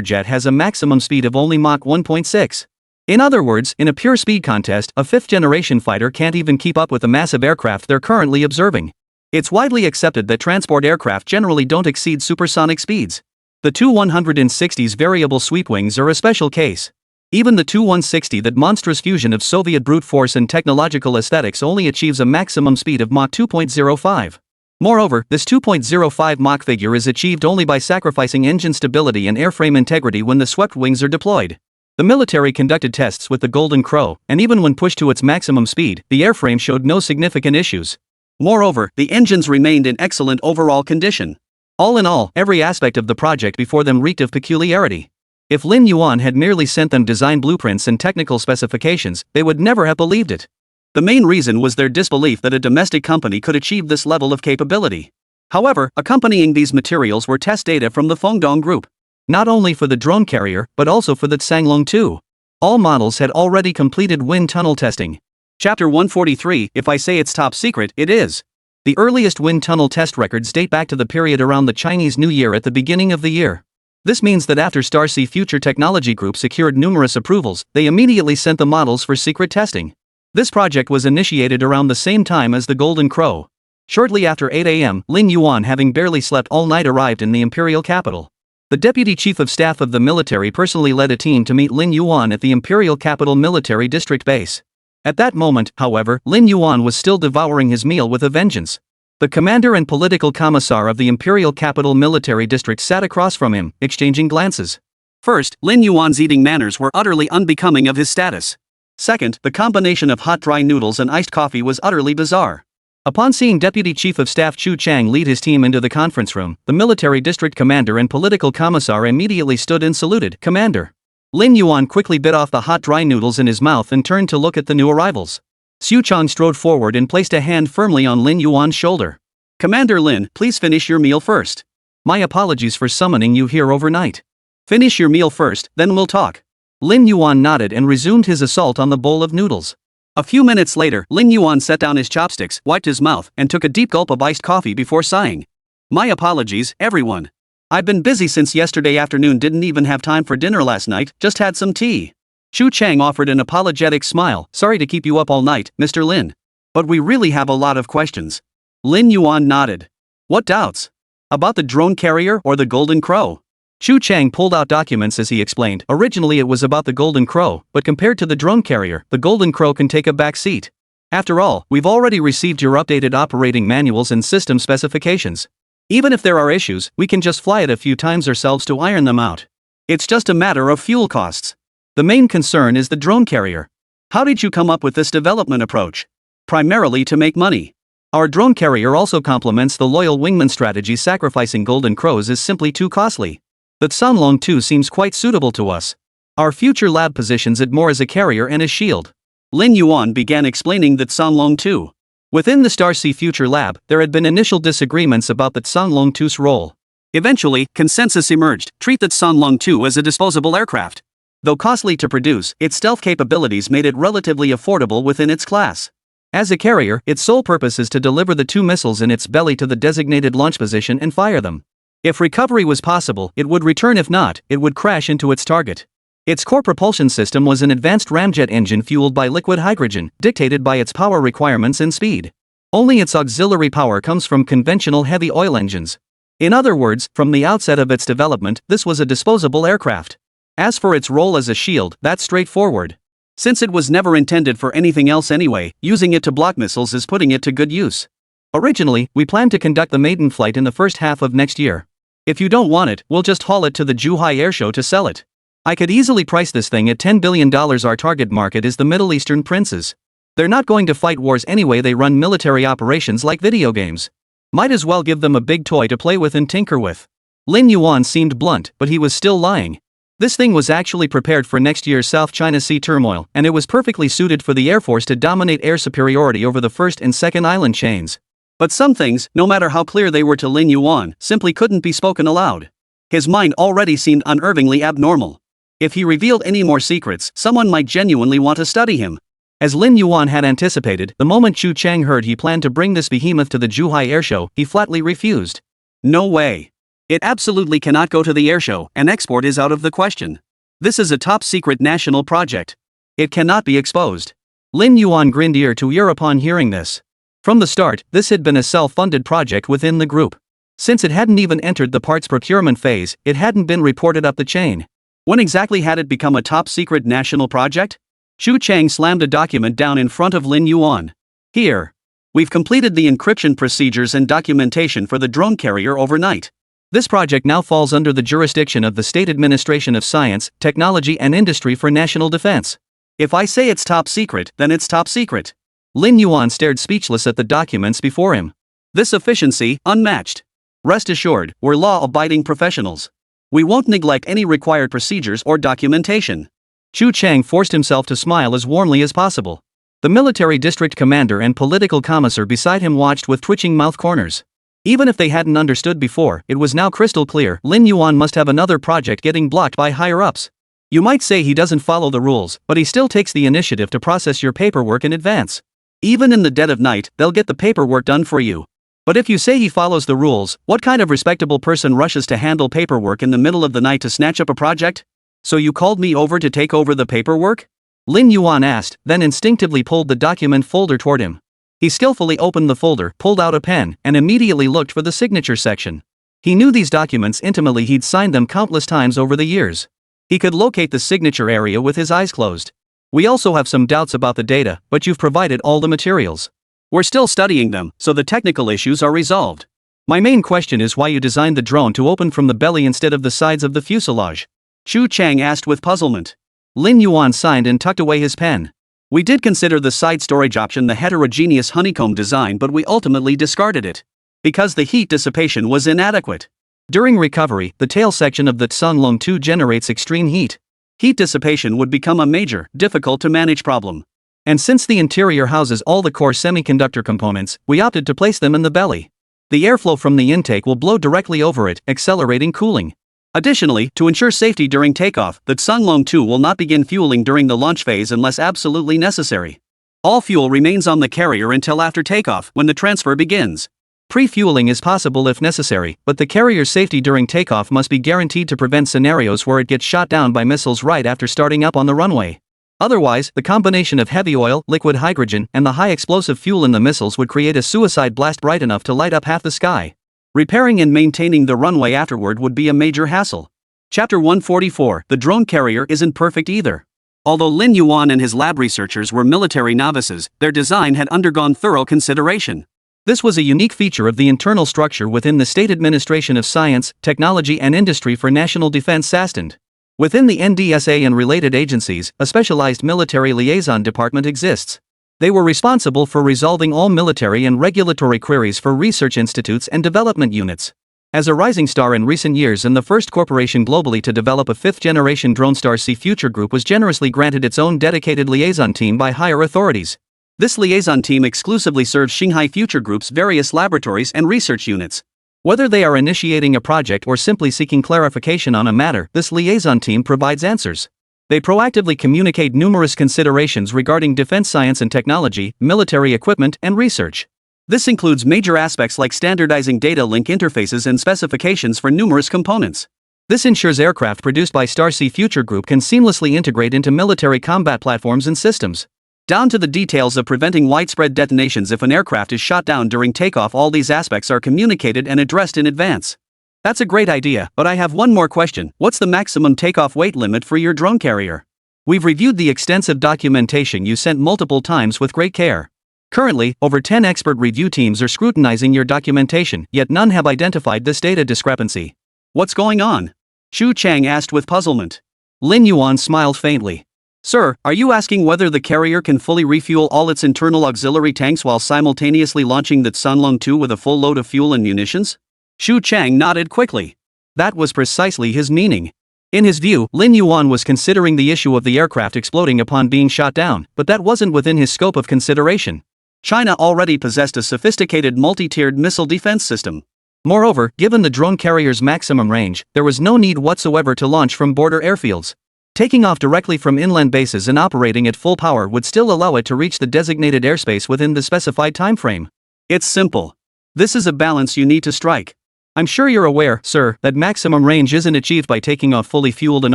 jet has a maximum speed of only Mach 1.6. In other words, in a pure speed contest, a fifth-generation fighter can't even keep up with the massive aircraft they're currently observing. It's widely accepted that transport aircraft generally don't exceed supersonic speeds. The Tu-160's variable sweep wings are a special case. Even the Tu-160, that monstrous fusion of Soviet brute force and technological aesthetics, only achieves a maximum speed of Mach 2.05. Moreover, this 2.05 Mach figure is achieved only by sacrificing engine stability and airframe integrity when the swept wings are deployed. The military conducted tests with the Golden Crow, and even when pushed to its maximum speed, the airframe showed no significant issues. Moreover, the engines remained in excellent overall condition. All in all, every aspect of the project before them reeked of peculiarity. If Lin Yuan had merely sent them design blueprints and technical specifications, they would never have believed it. The main reason was their disbelief that a domestic company could achieve this level of capability. However, accompanying these materials were test data from the Fengdong Group. Not only for the drone carrier, but also for the Tsanglong 2. All models had already completed wind tunnel testing. Chapter 143, If I say it's top secret, it is. The earliest wind tunnel test records date back to the period around the Chinese New Year at the beginning of the year. This means that after Starsea Future Technology Group secured numerous approvals, they immediately sent the models for secret testing. This project was initiated around the same time as the Golden Crow. Shortly after 8 a.m., Lin Yuan, having barely slept all night, arrived in the imperial capital. The deputy chief of staff of the military personally led a team to meet Lin Yuan at the imperial capital military district base. At that moment, however, Lin Yuan was still devouring his meal with a vengeance. The commander and political commissar of the imperial capital military district sat across from him, exchanging glances. First, Lin Yuan's eating manners were utterly unbecoming of his status. Second, the combination of hot dry noodles and iced coffee was utterly bizarre. Upon seeing Deputy Chief of Staff Chu Chang lead his team into the conference room, the military district commander and political commissar immediately stood and saluted. "Commander." Lin Yuan quickly bit off the hot dry noodles in his mouth and turned to look at the new arrivals. Xu Chang strode forward and placed a hand firmly on Lin Yuan's shoulder. "Commander Lin, please finish your meal first. My apologies for summoning you here overnight. Finish your meal first, then we'll talk." Lin Yuan nodded and resumed his assault on the bowl of noodles. A few minutes later, Lin Yuan set down his chopsticks, wiped his mouth, and took a deep gulp of iced coffee before sighing. "My apologies, everyone. I've been busy since yesterday afternoon, didn't even have time for dinner last night, just had some tea." Chu Chang offered an apologetic smile. "Sorry to keep you up all night, Mr. Lin. But we really have a lot of questions." Lin Yuan nodded. "What doubts? About the drone carrier or the Golden Crow?" Chu Chang pulled out documents as he explained. Originally it was about the Golden Crow, but compared to the drone carrier, the Golden Crow can take a back seat. After all, we've already received your updated operating manuals and system specifications. Even if there are issues, we can just fly it a few times ourselves to iron them out. It's just a matter of fuel costs. The main concern is the drone carrier. How did you come up with this development approach? Primarily to make money. Our drone carrier also complements the loyal wingman strategy. Sacrificing Golden Crows is simply too costly. The Tsanglong 2 seems quite suitable to us. Our future lab positions it more as a carrier and a shield. Lin Yuan began explaining the Tsanglong 2. Within the Starsea Future Lab, there had been initial disagreements about the Tsanglong 2's role. Eventually, consensus emerged: treat the Tsanglong 2 as a disposable aircraft. Though costly to produce, its stealth capabilities made it relatively affordable within its class. As a carrier, its sole purpose is to deliver the 2 missiles in its belly to the designated launch position and fire them. If recovery was possible, it would return; if not, it would crash into its target. Its core propulsion system was an advanced ramjet engine fueled by liquid hydrogen, dictated by its power requirements and speed. Only its auxiliary power comes from conventional heavy oil engines. In other words, from the outset of its development, this was a disposable aircraft. As for its role as a shield, that's straightforward. Since it was never intended for anything else anyway, using it to block missiles is putting it to good use. Originally, we planned to conduct the maiden flight in the first half of next year. If you don't want it, we'll just haul it to the Zhuhai Airshow to sell it. I could easily price this thing at $10 billion. Our target market is the Middle Eastern princes. They're not going to fight wars anyway, they run military operations like video games. Might as well give them a big toy to play with and tinker with. Lin Yuan seemed blunt, but he was still lying. This thing was actually prepared for next year's South China Sea turmoil, and it was perfectly suited for the Air Force to dominate air superiority over the first and second island chains. But some things, no matter how clear they were to Lin Yuan, simply couldn't be spoken aloud. His mind already seemed unnervingly abnormal. If he revealed any more secrets, someone might genuinely want to study him. As Lin Yuan had anticipated, the moment Chu Chang heard he planned to bring this behemoth to the Zhuhai Airshow, he flatly refused. No way. It absolutely cannot go to the airshow, and export is out of the question. This is a top-secret national project. It cannot be exposed. Lin Yuan grinned ear to ear upon hearing this. From the start, this had been a self-funded project within the group. Since it hadn't even entered the parts procurement phase, it hadn't been reported up the chain. When exactly had it become a top-secret national project? Chu Chang slammed a document down in front of Lin Yuan. Here. We've completed the encryption procedures and documentation for the drone carrier overnight. This project now falls under the jurisdiction of the State Administration of Science, Technology and Industry for National Defense. If I say it's top secret, then it's top secret. Lin Yuan stared speechless at the documents before him. This efficiency, unmatched. Rest assured, we're law-abiding professionals. We won't neglect any required procedures or documentation. Chu Chang forced himself to smile as warmly as possible. The military district commander and political commissar beside him watched with twitching mouth corners. Even if they hadn't understood before, it was now crystal clear Lin Yuan must have another project getting blocked by higher-ups. You might say he doesn't follow the rules, but he still takes the initiative to process your paperwork in advance. Even in the dead of night, they'll get the paperwork done for you. But if you say he follows the rules, what kind of respectable person rushes to handle paperwork in the middle of the night to snatch up a project? So you called me over to take over the paperwork? Lin Yuan asked, then instinctively pulled the document folder toward him. He skillfully opened the folder, pulled out a pen, and immediately looked for the signature section. He knew these documents intimately, he'd signed them countless times over the years. He could locate the signature area with his eyes closed. We also have some doubts about the data, but you've provided all the materials. We're still studying them, so the technical issues are resolved. My main question is why you designed the drone to open from the belly instead of the sides of the fuselage? Chu Chang asked with puzzlement. Lin Yuan signed and tucked away his pen. We did consider the side storage option, the heterogeneous honeycomb design, but we ultimately discarded it. Because the heat dissipation was inadequate. During recovery, the tail section of the Tsunglong 2 generates extreme heat. Heat dissipation would become a major, difficult to manage problem. And since the interior houses all the core semiconductor components, we opted to place them in the belly. The airflow from the intake will blow directly over it, accelerating cooling. Additionally, to ensure safety during takeoff, the Tsunglong 2 will not begin fueling during the launch phase unless absolutely necessary. All fuel remains on the carrier until after takeoff, when the transfer begins. Pre-fueling is possible if necessary, but the carrier's safety during takeoff must be guaranteed to prevent scenarios where it gets shot down by missiles right after starting up on the runway. Otherwise, the combination of heavy oil, liquid hydrogen, and the high explosive fuel in the missiles would create a suicide blast bright enough to light up half the sky. Repairing and maintaining the runway afterward would be a major hassle. Chapter 144. The drone carrier isn't perfect either. Although Lin Yuan and his lab researchers were military novices, their design had undergone thorough consideration. This was a unique feature of the internal structure within the State Administration of Science, Technology and Industry for National Defense SASTAND. Within the NDSA and related agencies, a specialized military liaison department exists. They were responsible for resolving all military and regulatory queries for research institutes and development units. As a rising star in recent years and the first corporation globally to develop a fifth-generation drone, Star Sea Future Group was generously granted its own dedicated liaison team by higher authorities. This liaison team exclusively serves Shanghai Future Group's various laboratories and research units. Whether they are initiating a project or simply seeking clarification on a matter, this liaison team provides answers. They proactively communicate numerous considerations regarding defense science and technology, military equipment, and research. This includes major aspects like standardizing data link interfaces and specifications for numerous components. This ensures aircraft produced by Star Sea Future Group can seamlessly integrate into military combat platforms and systems. Down to the details of preventing widespread detonations if an aircraft is shot down during takeoff, all these aspects are communicated and addressed in advance. That's a great idea, but I have one more question. What's the maximum takeoff weight limit for your drone carrier? We've reviewed the extensive documentation you sent multiple times with great care. Currently, over 10 expert review teams are scrutinizing your documentation, yet none have identified this data discrepancy. What's going on? Chu Chang asked with puzzlement. Lin Yuan smiled faintly. Sir, are you asking whether the carrier can fully refuel all its internal auxiliary tanks while simultaneously launching the Tsunglong 2 with a full load of fuel and munitions? Chu Chang nodded quickly. That was precisely his meaning. In his view, Lin Yuan was considering the issue of the aircraft exploding upon being shot down, but that wasn't within his scope of consideration. China already possessed a sophisticated multi-tiered missile defense system. Moreover, given the drone carrier's maximum range, there was no need whatsoever to launch from border airfields. Taking off directly from inland bases and operating at full power would still allow it to reach the designated airspace within the specified time frame. It's simple. This is a balance you need to strike. I'm sure you're aware, sir, that maximum range isn't achieved by taking off fully fueled and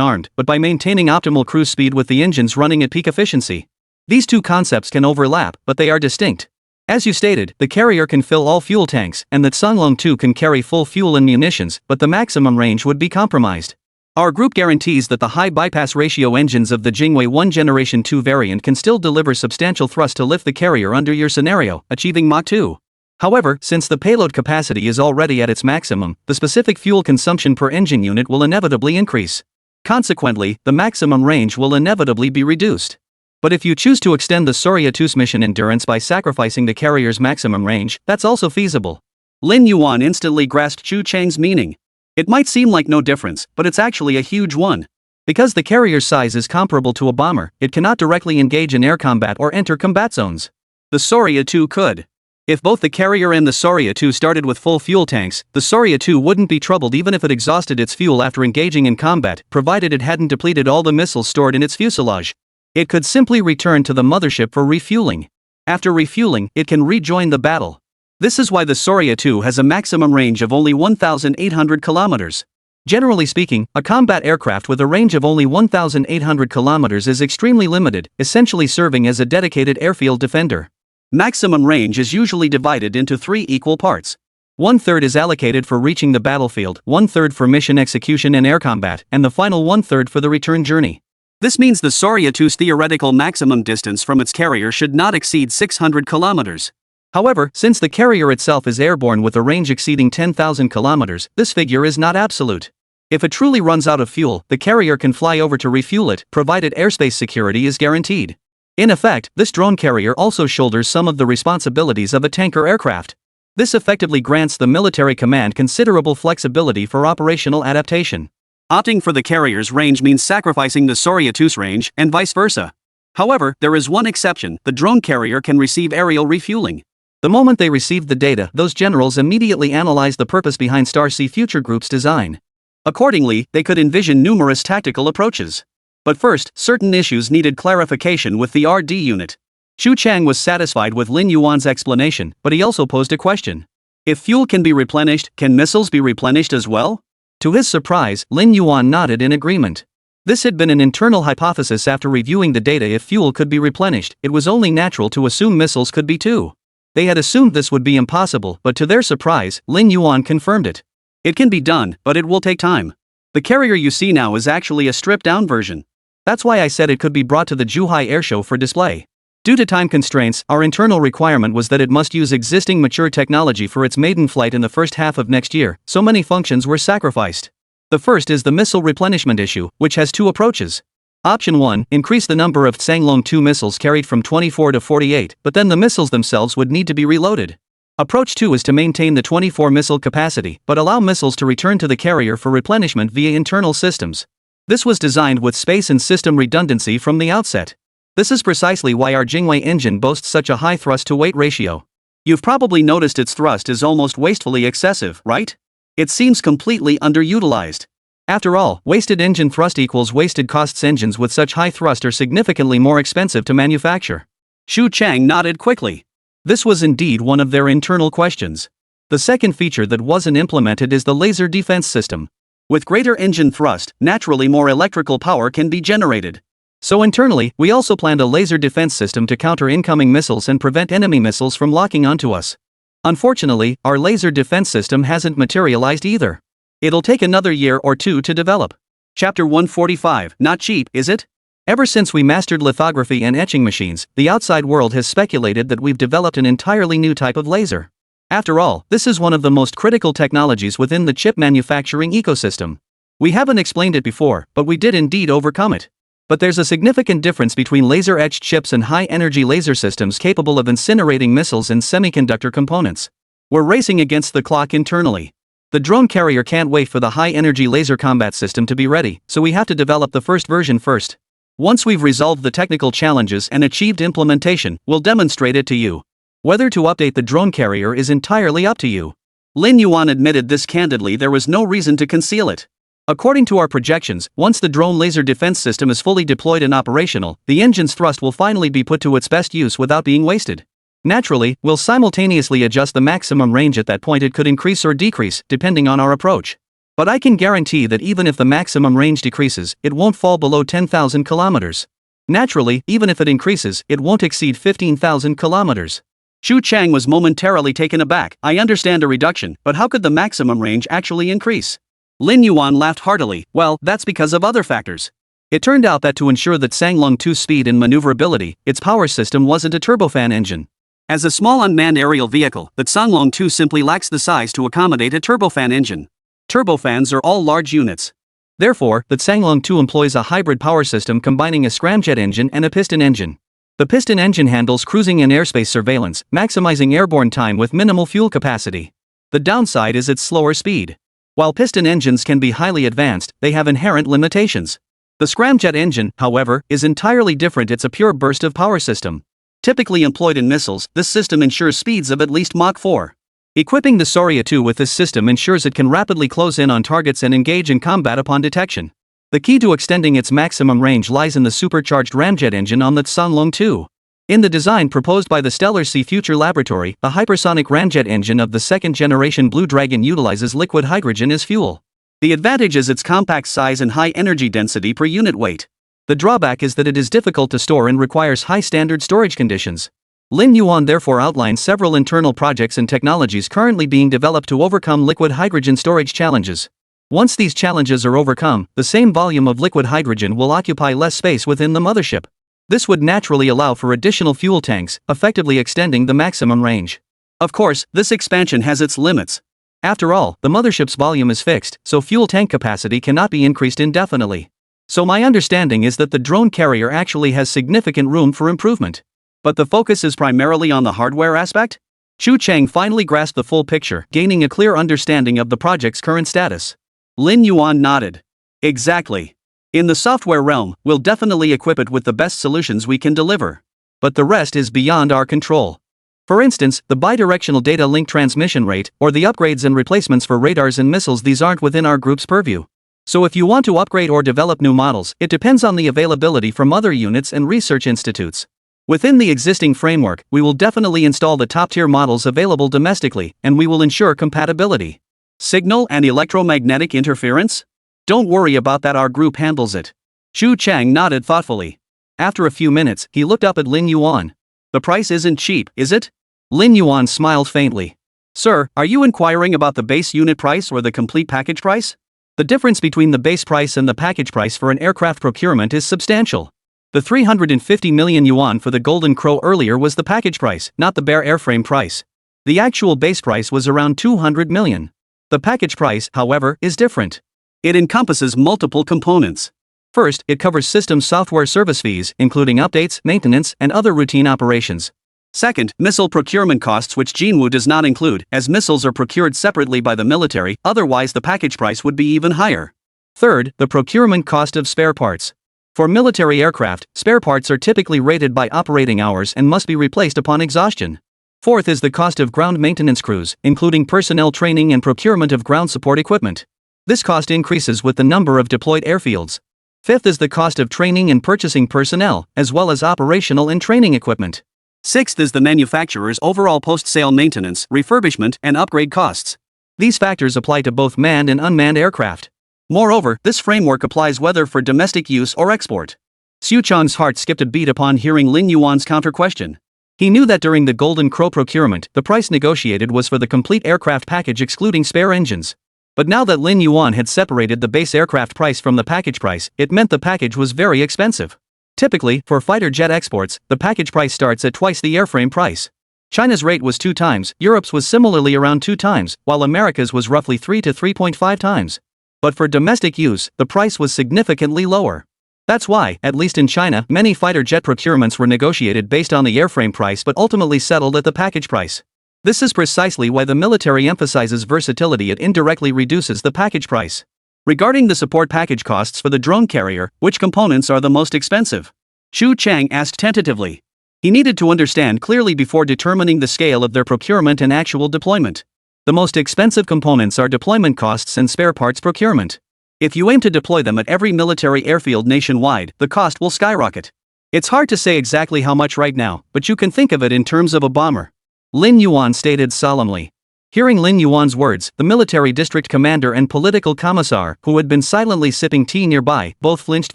armed, but by maintaining optimal cruise speed with the engines running at peak efficiency. These two concepts can overlap, but they are distinct. As you stated, the carrier can fill all fuel tanks, and the Tsunglong 2 can carry full fuel and munitions, but the maximum range would be compromised. Our group guarantees that the high bypass ratio engines of the Jingwei 1 Generation 2 variant can still deliver substantial thrust to lift the carrier under your scenario, achieving Mach 2. However, since the payload capacity is already at its maximum, the specific fuel consumption per engine unit will inevitably increase. Consequently, the maximum range will inevitably be reduced. But if you choose to extend the Sorya 2's mission endurance by sacrificing the carrier's maximum range, that's also feasible. Lin Yuan instantly grasped Chu Chang's meaning. It might seem like no difference, but it's actually a huge one. Because the carrier's size is comparable to a bomber, it cannot directly engage in air combat or enter combat zones. The Sorya 2 could. If both the carrier and the Sorya 2 started with full fuel tanks, the Sorya 2 wouldn't be troubled even if it exhausted its fuel after engaging in combat, provided it hadn't depleted all the missiles stored in its fuselage. It could simply return to the mothership for refueling. After refueling, it can rejoin the battle. This is why the Sorya 2 has a maximum range of only 1,800 kilometers. Generally speaking, a combat aircraft with a range of only 1,800 kilometers is extremely limited, essentially serving as a dedicated airfield defender. Maximum range is usually divided into 3 equal parts. 1/3 is allocated for reaching the battlefield, 1/3 for mission execution and air combat, and the final 1/3 for the return journey. This means the Sorya 2's theoretical maximum distance from its carrier should not exceed 600 kilometers. However, since the carrier itself is airborne with a range exceeding 10,000 kilometers, this figure is not absolute. If it truly runs out of fuel, the carrier can fly over to refuel it, provided airspace security is guaranteed. In effect, this drone carrier also shoulders some of the responsibilities of a tanker aircraft. This effectively grants the military command considerable flexibility for operational adaptation. Opting for the carrier's range means sacrificing the Sorya 2's range, and vice versa. However, there is one exception: the drone carrier can receive aerial refueling. The moment they received the data, those generals immediately analyzed the purpose behind Star Sea Future Group's design. Accordingly, they could envision numerous tactical approaches. But first, certain issues needed clarification with the RD unit. Chu Chang was satisfied with Lin Yuan's explanation, but he also posed a question. If fuel can be replenished, can missiles be replenished as well? To his surprise, Lin Yuan nodded in agreement. This had been an internal hypothesis after reviewing the data. If fuel could be replenished, it was only natural to assume missiles could be too. They had assumed this would be impossible, but to their surprise, Lin Yuan confirmed it. It can be done, but it will take time. The carrier you see now is actually a stripped-down version. That's why I said it could be brought to the Zhuhai Airshow for display. Due to time constraints, our internal requirement was that it must use existing mature technology for its maiden flight in the first half of next year, so many functions were sacrificed. The first is the missile replenishment issue, which has 2 approaches. Option 1, increase the number of Tsanglong 2 missiles carried from 24 to 48, but then the missiles themselves would need to be reloaded. Approach 2 is to maintain the 24 missile capacity, but allow missiles to return to the carrier for replenishment via internal systems. This was designed with space and system redundancy from the outset. This is precisely why our Jingwei engine boasts such a high thrust-to-weight ratio. You've probably noticed its thrust is almost wastefully excessive, right? It seems completely underutilized. After all, wasted engine thrust equals wasted costs. Engines with such high thrust are significantly more expensive to manufacture. Chu Chang nodded quickly. This was indeed one of their internal questions. The second feature that wasn't implemented is the laser defense system. With greater engine thrust, naturally more electrical power can be generated. So internally, we also planned a laser defense system to counter incoming missiles and prevent enemy missiles from locking onto us. Unfortunately, our laser defense system hasn't materialized either. It'll take another year or 2 to develop. Chapter 145, not cheap, is it? Ever since we mastered lithography and etching machines, the outside world has speculated that we've developed an entirely new type of laser. After all, this is one of the most critical technologies within the chip manufacturing ecosystem. We haven't explained it before, but we did indeed overcome it. But there's a significant difference between laser-etched chips and high-energy laser systems capable of incinerating missiles and semiconductor components. We're racing against the clock internally. The drone carrier can't wait for the high-energy laser combat system to be ready, so we have to develop the first version first. Once we've resolved the technical challenges and achieved implementation, we'll demonstrate it to you. Whether to update the drone carrier is entirely up to you. Lin Yuan admitted this candidly. There was no reason to conceal it. According to our projections, once the drone laser defense system is fully deployed and operational, the engine's thrust will finally be put to its best use without being wasted. Naturally, we'll simultaneously adjust the maximum range. At that point it could increase or decrease, depending on our approach. But I can guarantee that even if the maximum range decreases, it won't fall below 10,000 kilometers. Naturally, even if it increases, it won't exceed 15,000 kilometers. Chu Chang was momentarily taken aback. I understand a reduction, but how could the maximum range actually increase? Lin Yuan laughed heartily. Well, that's because of other factors. It turned out that to ensure that Tsanglong 2's speed and maneuverability, its power system wasn't a turbofan engine. As a small unmanned aerial vehicle, the Tsanglong 2 simply lacks the size to accommodate a turbofan engine. Turbofans are all large units. Therefore, the Tsanglong 2 employs a hybrid power system combining a scramjet engine and a piston engine. The piston engine handles cruising and airspace surveillance, maximizing airborne time with minimal fuel capacity. The downside is its slower speed. While piston engines can be highly advanced, they have inherent limitations. The scramjet engine, however, is entirely different. It's a pure burst of power system. Typically employed in missiles, this system ensures speeds of at least Mach 4. Equipping the Soria 2 with this system ensures it can rapidly close in on targets and engage in combat upon detection. The key to extending its maximum range lies in the supercharged ramjet engine on the Tsanlong 2. In the design proposed by the Stellar Sea Future Laboratory, the hypersonic ramjet engine of the second-generation Blue Dragon utilizes liquid hydrogen as fuel. The advantage is its compact size and high energy density per unit weight. The drawback is that it is difficult to store and requires high standard storage conditions. Lin Yuan therefore outlines several internal projects and technologies currently being developed to overcome liquid hydrogen storage challenges. Once these challenges are overcome, the same volume of liquid hydrogen will occupy less space within the mothership. This would naturally allow for additional fuel tanks, effectively extending the maximum range. Of course, this expansion has its limits. After all, the mothership's volume is fixed, so fuel tank capacity cannot be increased indefinitely. So my understanding is that the drone carrier actually has significant room for improvement. But the focus is primarily on the hardware aspect? Chu Cheng finally grasped the full picture, gaining a clear understanding of the project's current status. Lin Yuan nodded. Exactly. In the software realm, we'll definitely equip it with the best solutions we can deliver. But the rest is beyond our control. For instance, the bidirectional data link transmission rate, or the upgrades and replacements for radars and missiles, these aren't within our group's purview. So if you want to upgrade or develop new models, it depends on the availability from other units and research institutes. Within the existing framework, we will definitely install the top-tier models available domestically, and we will ensure compatibility. Signal and electromagnetic interference? Don't worry about that, our group handles it. Chu Chang nodded thoughtfully. After a few minutes, he looked up at Lin Yuan. The price isn't cheap, is it? Lin Yuan smiled faintly. Sir, are you inquiring about the base unit price or the complete package price? The difference between the base price and the package price for an aircraft procurement is substantial. The 350 million yuan for the Golden Crow earlier was the package price, not the bare airframe price. The actual base price was around 200 million. The package price, however, is different. It encompasses multiple components. First, it covers system software service fees, including updates, maintenance, and other routine operations. Second, missile procurement costs, which Jinwu does not include, as missiles are procured separately by the military, otherwise the package price would be even higher. Third, the procurement cost of spare parts. For military aircraft, spare parts are typically rated by operating hours and must be replaced upon exhaustion. Fourth is the cost of ground maintenance crews, including personnel training and procurement of ground support equipment. This cost increases with the number of deployed airfields. Fifth is the cost of training and purchasing personnel, as well as operational and training equipment. Sixth is the manufacturer's overall post-sale maintenance, refurbishment, and upgrade costs. These factors apply to both manned and unmanned aircraft. Moreover, this framework applies whether for domestic use or export. Xu Chang's heart skipped a beat upon hearing Lin Yuan's counter-question. He knew that during the Golden Crow procurement, the price negotiated was for the complete aircraft package excluding spare engines. But now that Lin Yuan had separated the base aircraft price from the package price, it meant the package was very expensive. Typically, for fighter jet exports, the package price starts at twice the airframe price. China's rate was 2 times, Europe's was similarly around 2 times, while America's was roughly 3 to 3.5 times. But for domestic use, the price was significantly lower. That's why, at least in China, many fighter jet procurements were negotiated based on the airframe price but ultimately settled at the package price. This is precisely why the military emphasizes versatility. It indirectly reduces the package price. Regarding the support package costs for the drone carrier, which components are the most expensive? Chu Chang asked tentatively. He needed to understand clearly before determining the scale of their procurement and actual deployment. The most expensive components are deployment costs and spare parts procurement. If you aim to deploy them at every military airfield nationwide, the cost will skyrocket. It's hard to say exactly how much right now, but you can think of it in terms of a bomber. Lin Yuan stated solemnly. Hearing Lin Yuan's words, the military district commander and political commissar, who had been silently sipping tea nearby, both flinched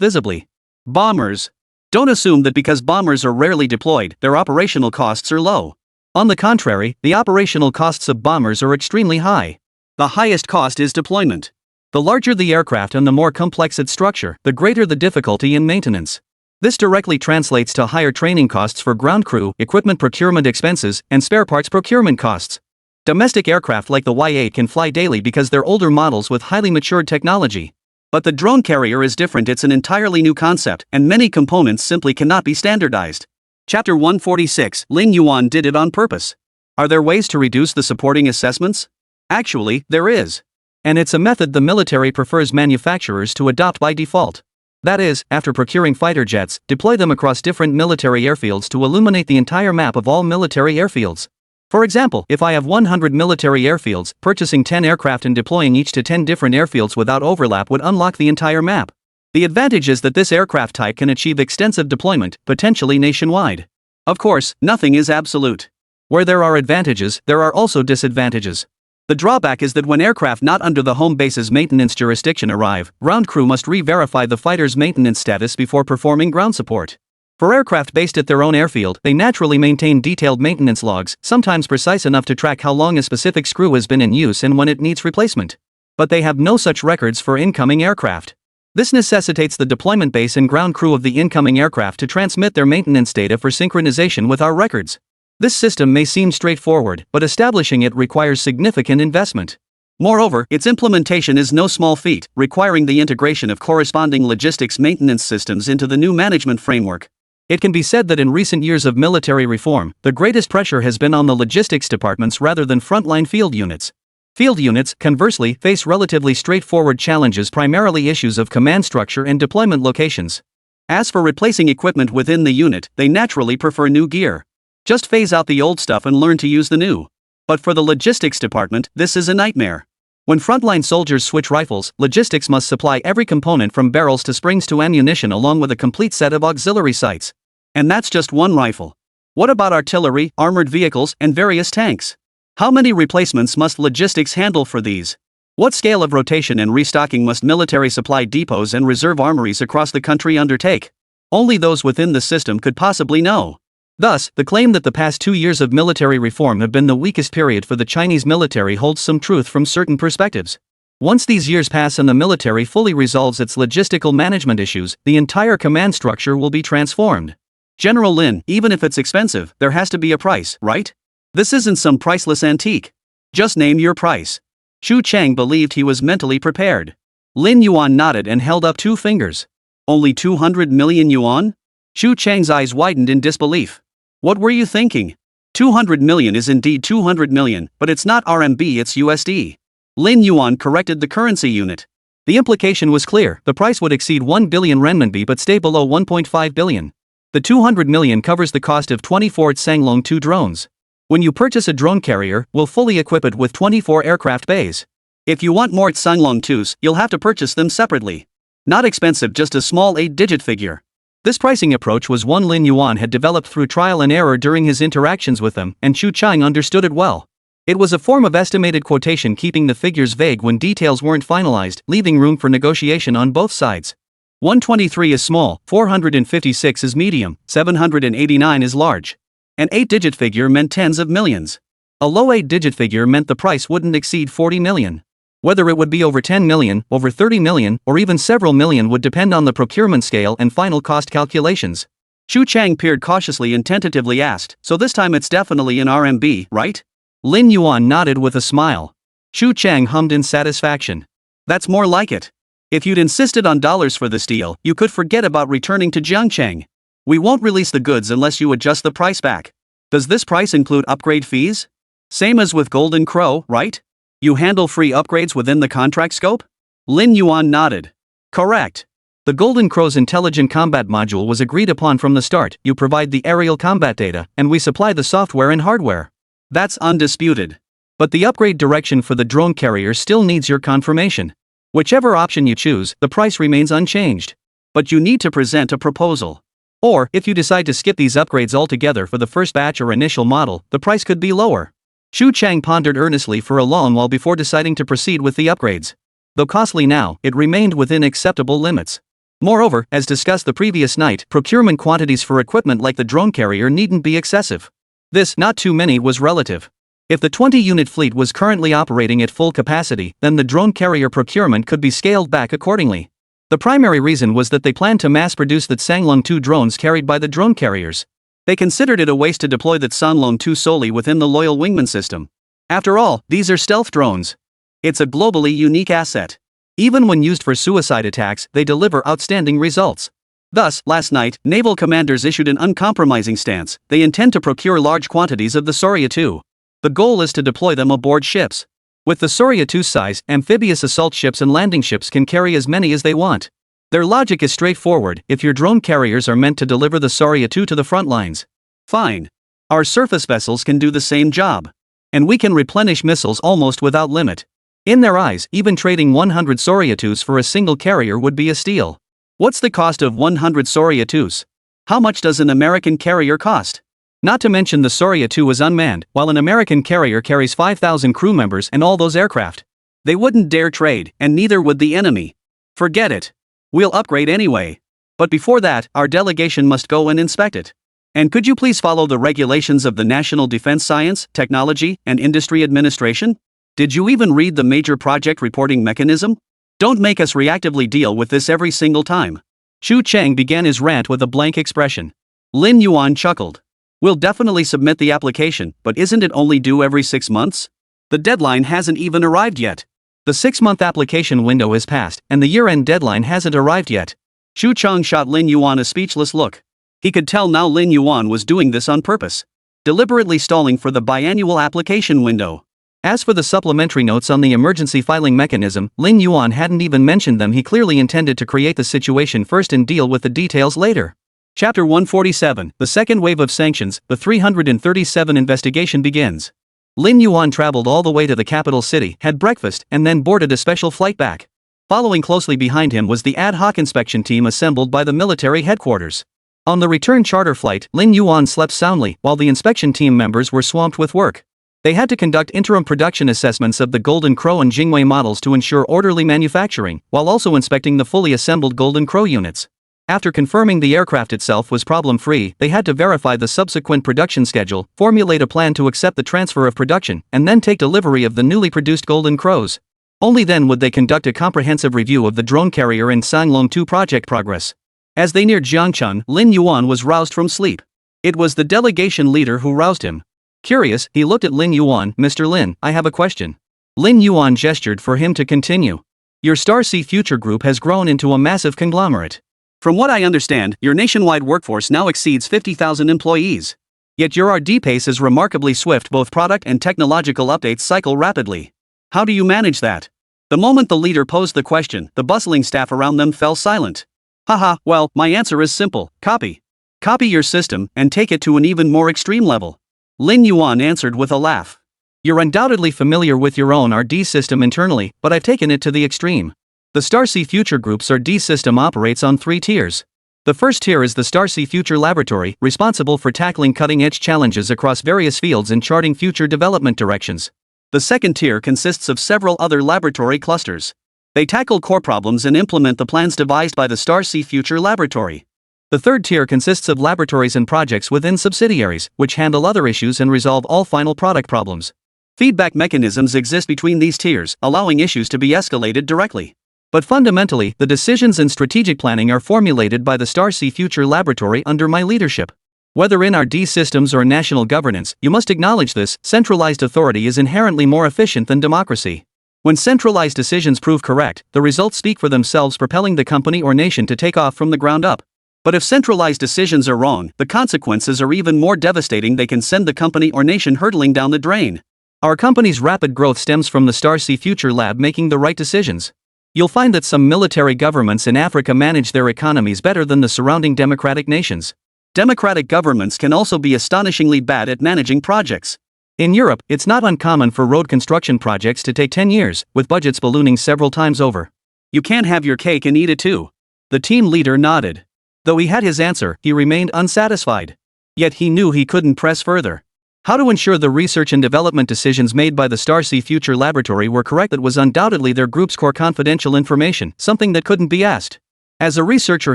visibly. Bombers. Don't assume that because bombers are rarely deployed, their operational costs are low. On the contrary, the operational costs of bombers are extremely high. The highest cost is deployment. The larger the aircraft and the more complex its structure, the greater the difficulty in maintenance. This directly translates to higher training costs for ground crew, equipment procurement expenses, and spare parts procurement costs. Domestic aircraft like the Y-8 can fly daily because they're older models with highly matured technology. But the drone carrier is different. It's an entirely new concept, and many components simply cannot be standardized. Chapter 146, Lin Yuan did it on purpose. Are there ways to reduce the supporting assessments? Actually, there is. And it's a method the military prefers manufacturers to adopt by default. That is, after procuring fighter jets, deploy them across different military airfields to illuminate the entire map of all military airfields. For example, if I have 100 military airfields, purchasing 10 aircraft and deploying each to 10 different airfields without overlap would unlock the entire map. The advantage is that this aircraft type can achieve extensive deployment, potentially nationwide. Of course, nothing is absolute. Where there are advantages, there are also disadvantages. The drawback is that when aircraft not under the home base's maintenance jurisdiction arrive, ground crew must re-verify the fighter's maintenance status before performing ground support. For aircraft based at their own airfield, they naturally maintain detailed maintenance logs, sometimes precise enough to track how long a specific screw has been in use and when it needs replacement. But they have no such records for incoming aircraft. This necessitates the deployment base and ground crew of the incoming aircraft to transmit their maintenance data for synchronization with our records. This system may seem straightforward, but establishing it requires significant investment. Moreover, its implementation is no small feat, requiring the integration of corresponding logistics maintenance systems into the new management framework. It can be said that in recent years of military reform, the greatest pressure has been on the logistics departments rather than frontline field units. Field units, conversely, face relatively straightforward challenges, primarily issues of command structure and deployment locations. As for replacing equipment within the unit, they naturally prefer new gear. Just phase out the old stuff and learn to use the new. But for the logistics department, this is a nightmare. When frontline soldiers switch rifles, logistics must supply every component from barrels to springs to ammunition along with a complete set of auxiliary sights. And that's just one rifle. What about artillery, armored vehicles, and various tanks? How many replacements must logistics handle for these? What scale of rotation and restocking must military supply depots and reserve armories across the country undertake? Only those within the system could possibly know. Thus, the claim that the past 2 years of military reform have been the weakest period for the Chinese military holds some truth from certain perspectives. Once these years pass and the military fully resolves its logistical management issues, the entire command structure will be transformed. General Lin, even if it's expensive, there has to be a price, right? This isn't some priceless antique. Just name your price. Xu Chang believed he was mentally prepared. Lin Yuan nodded and held up 2 fingers. Only 200 million yuan? Xu Chang's eyes widened in disbelief. What were you thinking? 200 million is indeed 200 million, but it's not RMB, it's USD. Lin Yuan corrected the currency unit. The implication was clear, the price would exceed 1 billion renminbi but stay below 1.5 billion. The 200 million covers the cost of 24 Tsanglong 2 drones. When you purchase a drone carrier, we'll fully equip it with 24 aircraft bays. If you want more Tsanglong 2s, you'll have to purchase them separately. Not expensive, just a small 8-digit figure. This pricing approach was one Lin Yuan had developed through trial and error during his interactions with them, and Xu Chang understood it well. It was a form of estimated quotation, keeping the figures vague when details weren't finalized, leaving room for negotiation on both sides. 123 is small, 456 is medium, 789 is large. An 8-digit figure meant tens of millions. A low 8-digit figure meant the price wouldn't exceed 40 million. Whether it would be over 10 million, over 30 million, or even several million would depend on the procurement scale and final cost calculations. Xu Chang peered cautiously and tentatively asked, so this time it's definitely in RMB, right? Lin Yuan nodded with a smile. Xu Chang hummed in satisfaction. That's more like it. If you'd insisted on dollars for this deal, you could forget about returning to Jiangcheng. We won't release the goods unless you adjust the price back. Does this price include upgrade fees? Same as with Golden Crow, right? You handle free upgrades within the contract scope? Lin Yuan nodded. Correct. The Golden Crow's intelligent combat module was agreed upon from the start. You provide the aerial combat data, and we supply the software and hardware. That's undisputed. But the upgrade direction for the drone carrier still needs your confirmation. Whichever option you choose, the price remains unchanged. But you need to present a proposal. Or, if you decide to skip these upgrades altogether for the first batch or initial model, the price could be lower. Xu Chang pondered earnestly for a long while before deciding to proceed with the upgrades. Though costly now, it remained within acceptable limits. Moreover, as discussed the previous night, procurement quantities for equipment like the drone carrier needn't be excessive. This, not too many, was relative. If the 20-unit fleet was currently operating at full capacity, then the drone carrier procurement could be scaled back accordingly. The primary reason was that they planned to mass-produce the Tsanglong 2 drones carried by the drone carriers. They considered it a waste to deploy the Tsanglong 2 solely within the Loyal Wingman system. After all, these are stealth drones. It's a globally unique asset. Even when used for suicide attacks, they deliver outstanding results. Thus, last night, naval commanders issued an uncompromising stance. They intend to procure large quantities of the Soria 2. The goal is to deploy them aboard ships. With the Sorya 2 size, amphibious assault ships and landing ships can carry as many as they want. Their logic is straightforward: if your drone carriers are meant to deliver the Sorya 2 to the front lines, fine. Our surface vessels can do the same job. And we can replenish missiles almost without limit. In their eyes, even trading 100 Sorya 2s for a single carrier would be a steal. What's the cost of 100 Sorya 2s? How much does an American carrier cost? Not to mention the Sorya 2 is unmanned, while an American carrier carries 5,000 crew members and all those aircraft. They wouldn't dare trade, and neither would the enemy. Forget it. We'll upgrade anyway. But before that, our delegation must go and inspect it. And could you please follow the regulations of the National Defense Science, Technology, and Industry Administration? Did you even read the major project reporting mechanism? Don't make us reactively deal with this every single time. Chu Cheng began his rant with a blank expression. Lin Yuan chuckled. We'll definitely submit the application, but isn't it only due every 6 months? The deadline hasn't even arrived yet. The 6-month application window has passed, and the year-end deadline hasn't arrived yet. Chu Cheng shot Lin Yuan a speechless look. He could tell now Lin Yuan was doing this on purpose, deliberately stalling for the biannual application window. As for the supplementary notes on the emergency filing mechanism, Lin Yuan hadn't even mentioned them. He clearly intended to create the situation first and deal with the details later. Chapter 147, the second wave of sanctions, the 337 investigation begins. Lin Yuan traveled all the way to the capital city, had breakfast, and then boarded a special flight back. Following closely behind him was the ad hoc inspection team assembled by the military headquarters. On the return charter flight, Lin Yuan slept soundly, while the inspection team members were swamped with work. They had to conduct interim production assessments of the Golden Crow and Jingwei models to ensure orderly manufacturing, while also inspecting the fully assembled Golden Crow units. After confirming the aircraft itself was problem-free, they had to verify the subsequent production schedule, formulate a plan to accept the transfer of production, and then take delivery of the newly produced Golden Crows. Only then would they conduct a comprehensive review of the drone carrier and Sanglong 2 project progress. As they neared Jiangchun, Lin Yuan was roused from sleep. It was the delegation leader who roused him. Curious, he looked at Lin Yuan. Mr. Lin, I have a question. Lin Yuan gestured for him to continue. Your Starsea Future Group has grown into a massive conglomerate. From what I understand, your nationwide workforce now exceeds 50,000 employees. Yet your R&D pace is remarkably swift. Both product and technological updates cycle rapidly. How do you manage that? The moment the leader posed the question, the bustling staff around them fell silent. Haha, well, my answer is simple: copy. Copy your system, and take it to an even more extreme level. Lin Yuan answered with a laugh. You're undoubtedly familiar with your own R&D system internally, but I've taken it to the extreme. The Starsea Future Group's R&D system operates on 3 tiers. The first tier is the Starsea Future Laboratory, responsible for tackling cutting-edge challenges across various fields and charting future development directions. The second tier consists of several other laboratory clusters. They tackle core problems and implement the plans devised by the Starsea Future Laboratory. The third tier consists of laboratories and projects within subsidiaries, which handle other issues and resolve all final product problems. Feedback mechanisms exist between these tiers, allowing issues to be escalated directly. But fundamentally, the decisions and strategic planning are formulated by the Starsea Future Laboratory under my leadership. Whether in R&D systems or national governance, you must acknowledge this: centralized authority is inherently more efficient than democracy. When centralized decisions prove correct, the results speak for themselves, propelling the company or nation to take off from the ground up. But if centralized decisions are wrong, the consequences are even more devastating. They can send the company or nation hurtling down the drain. Our company's rapid growth stems from the Starsea Future Lab making the right decisions. You'll find that some military governments in Africa manage their economies better than the surrounding democratic nations. Democratic governments can also be astonishingly bad at managing projects. In Europe, it's not uncommon for road construction projects to take 10 years, with budgets ballooning several times over. You can't have your cake and eat it too. The team leader nodded. Though he had his answer, he remained unsatisfied. Yet he knew he couldn't press further. How to ensure the research and development decisions made by the Starsea Future Laboratory were correct? That was undoubtedly their group's core confidential information, something that couldn't be asked. As a researcher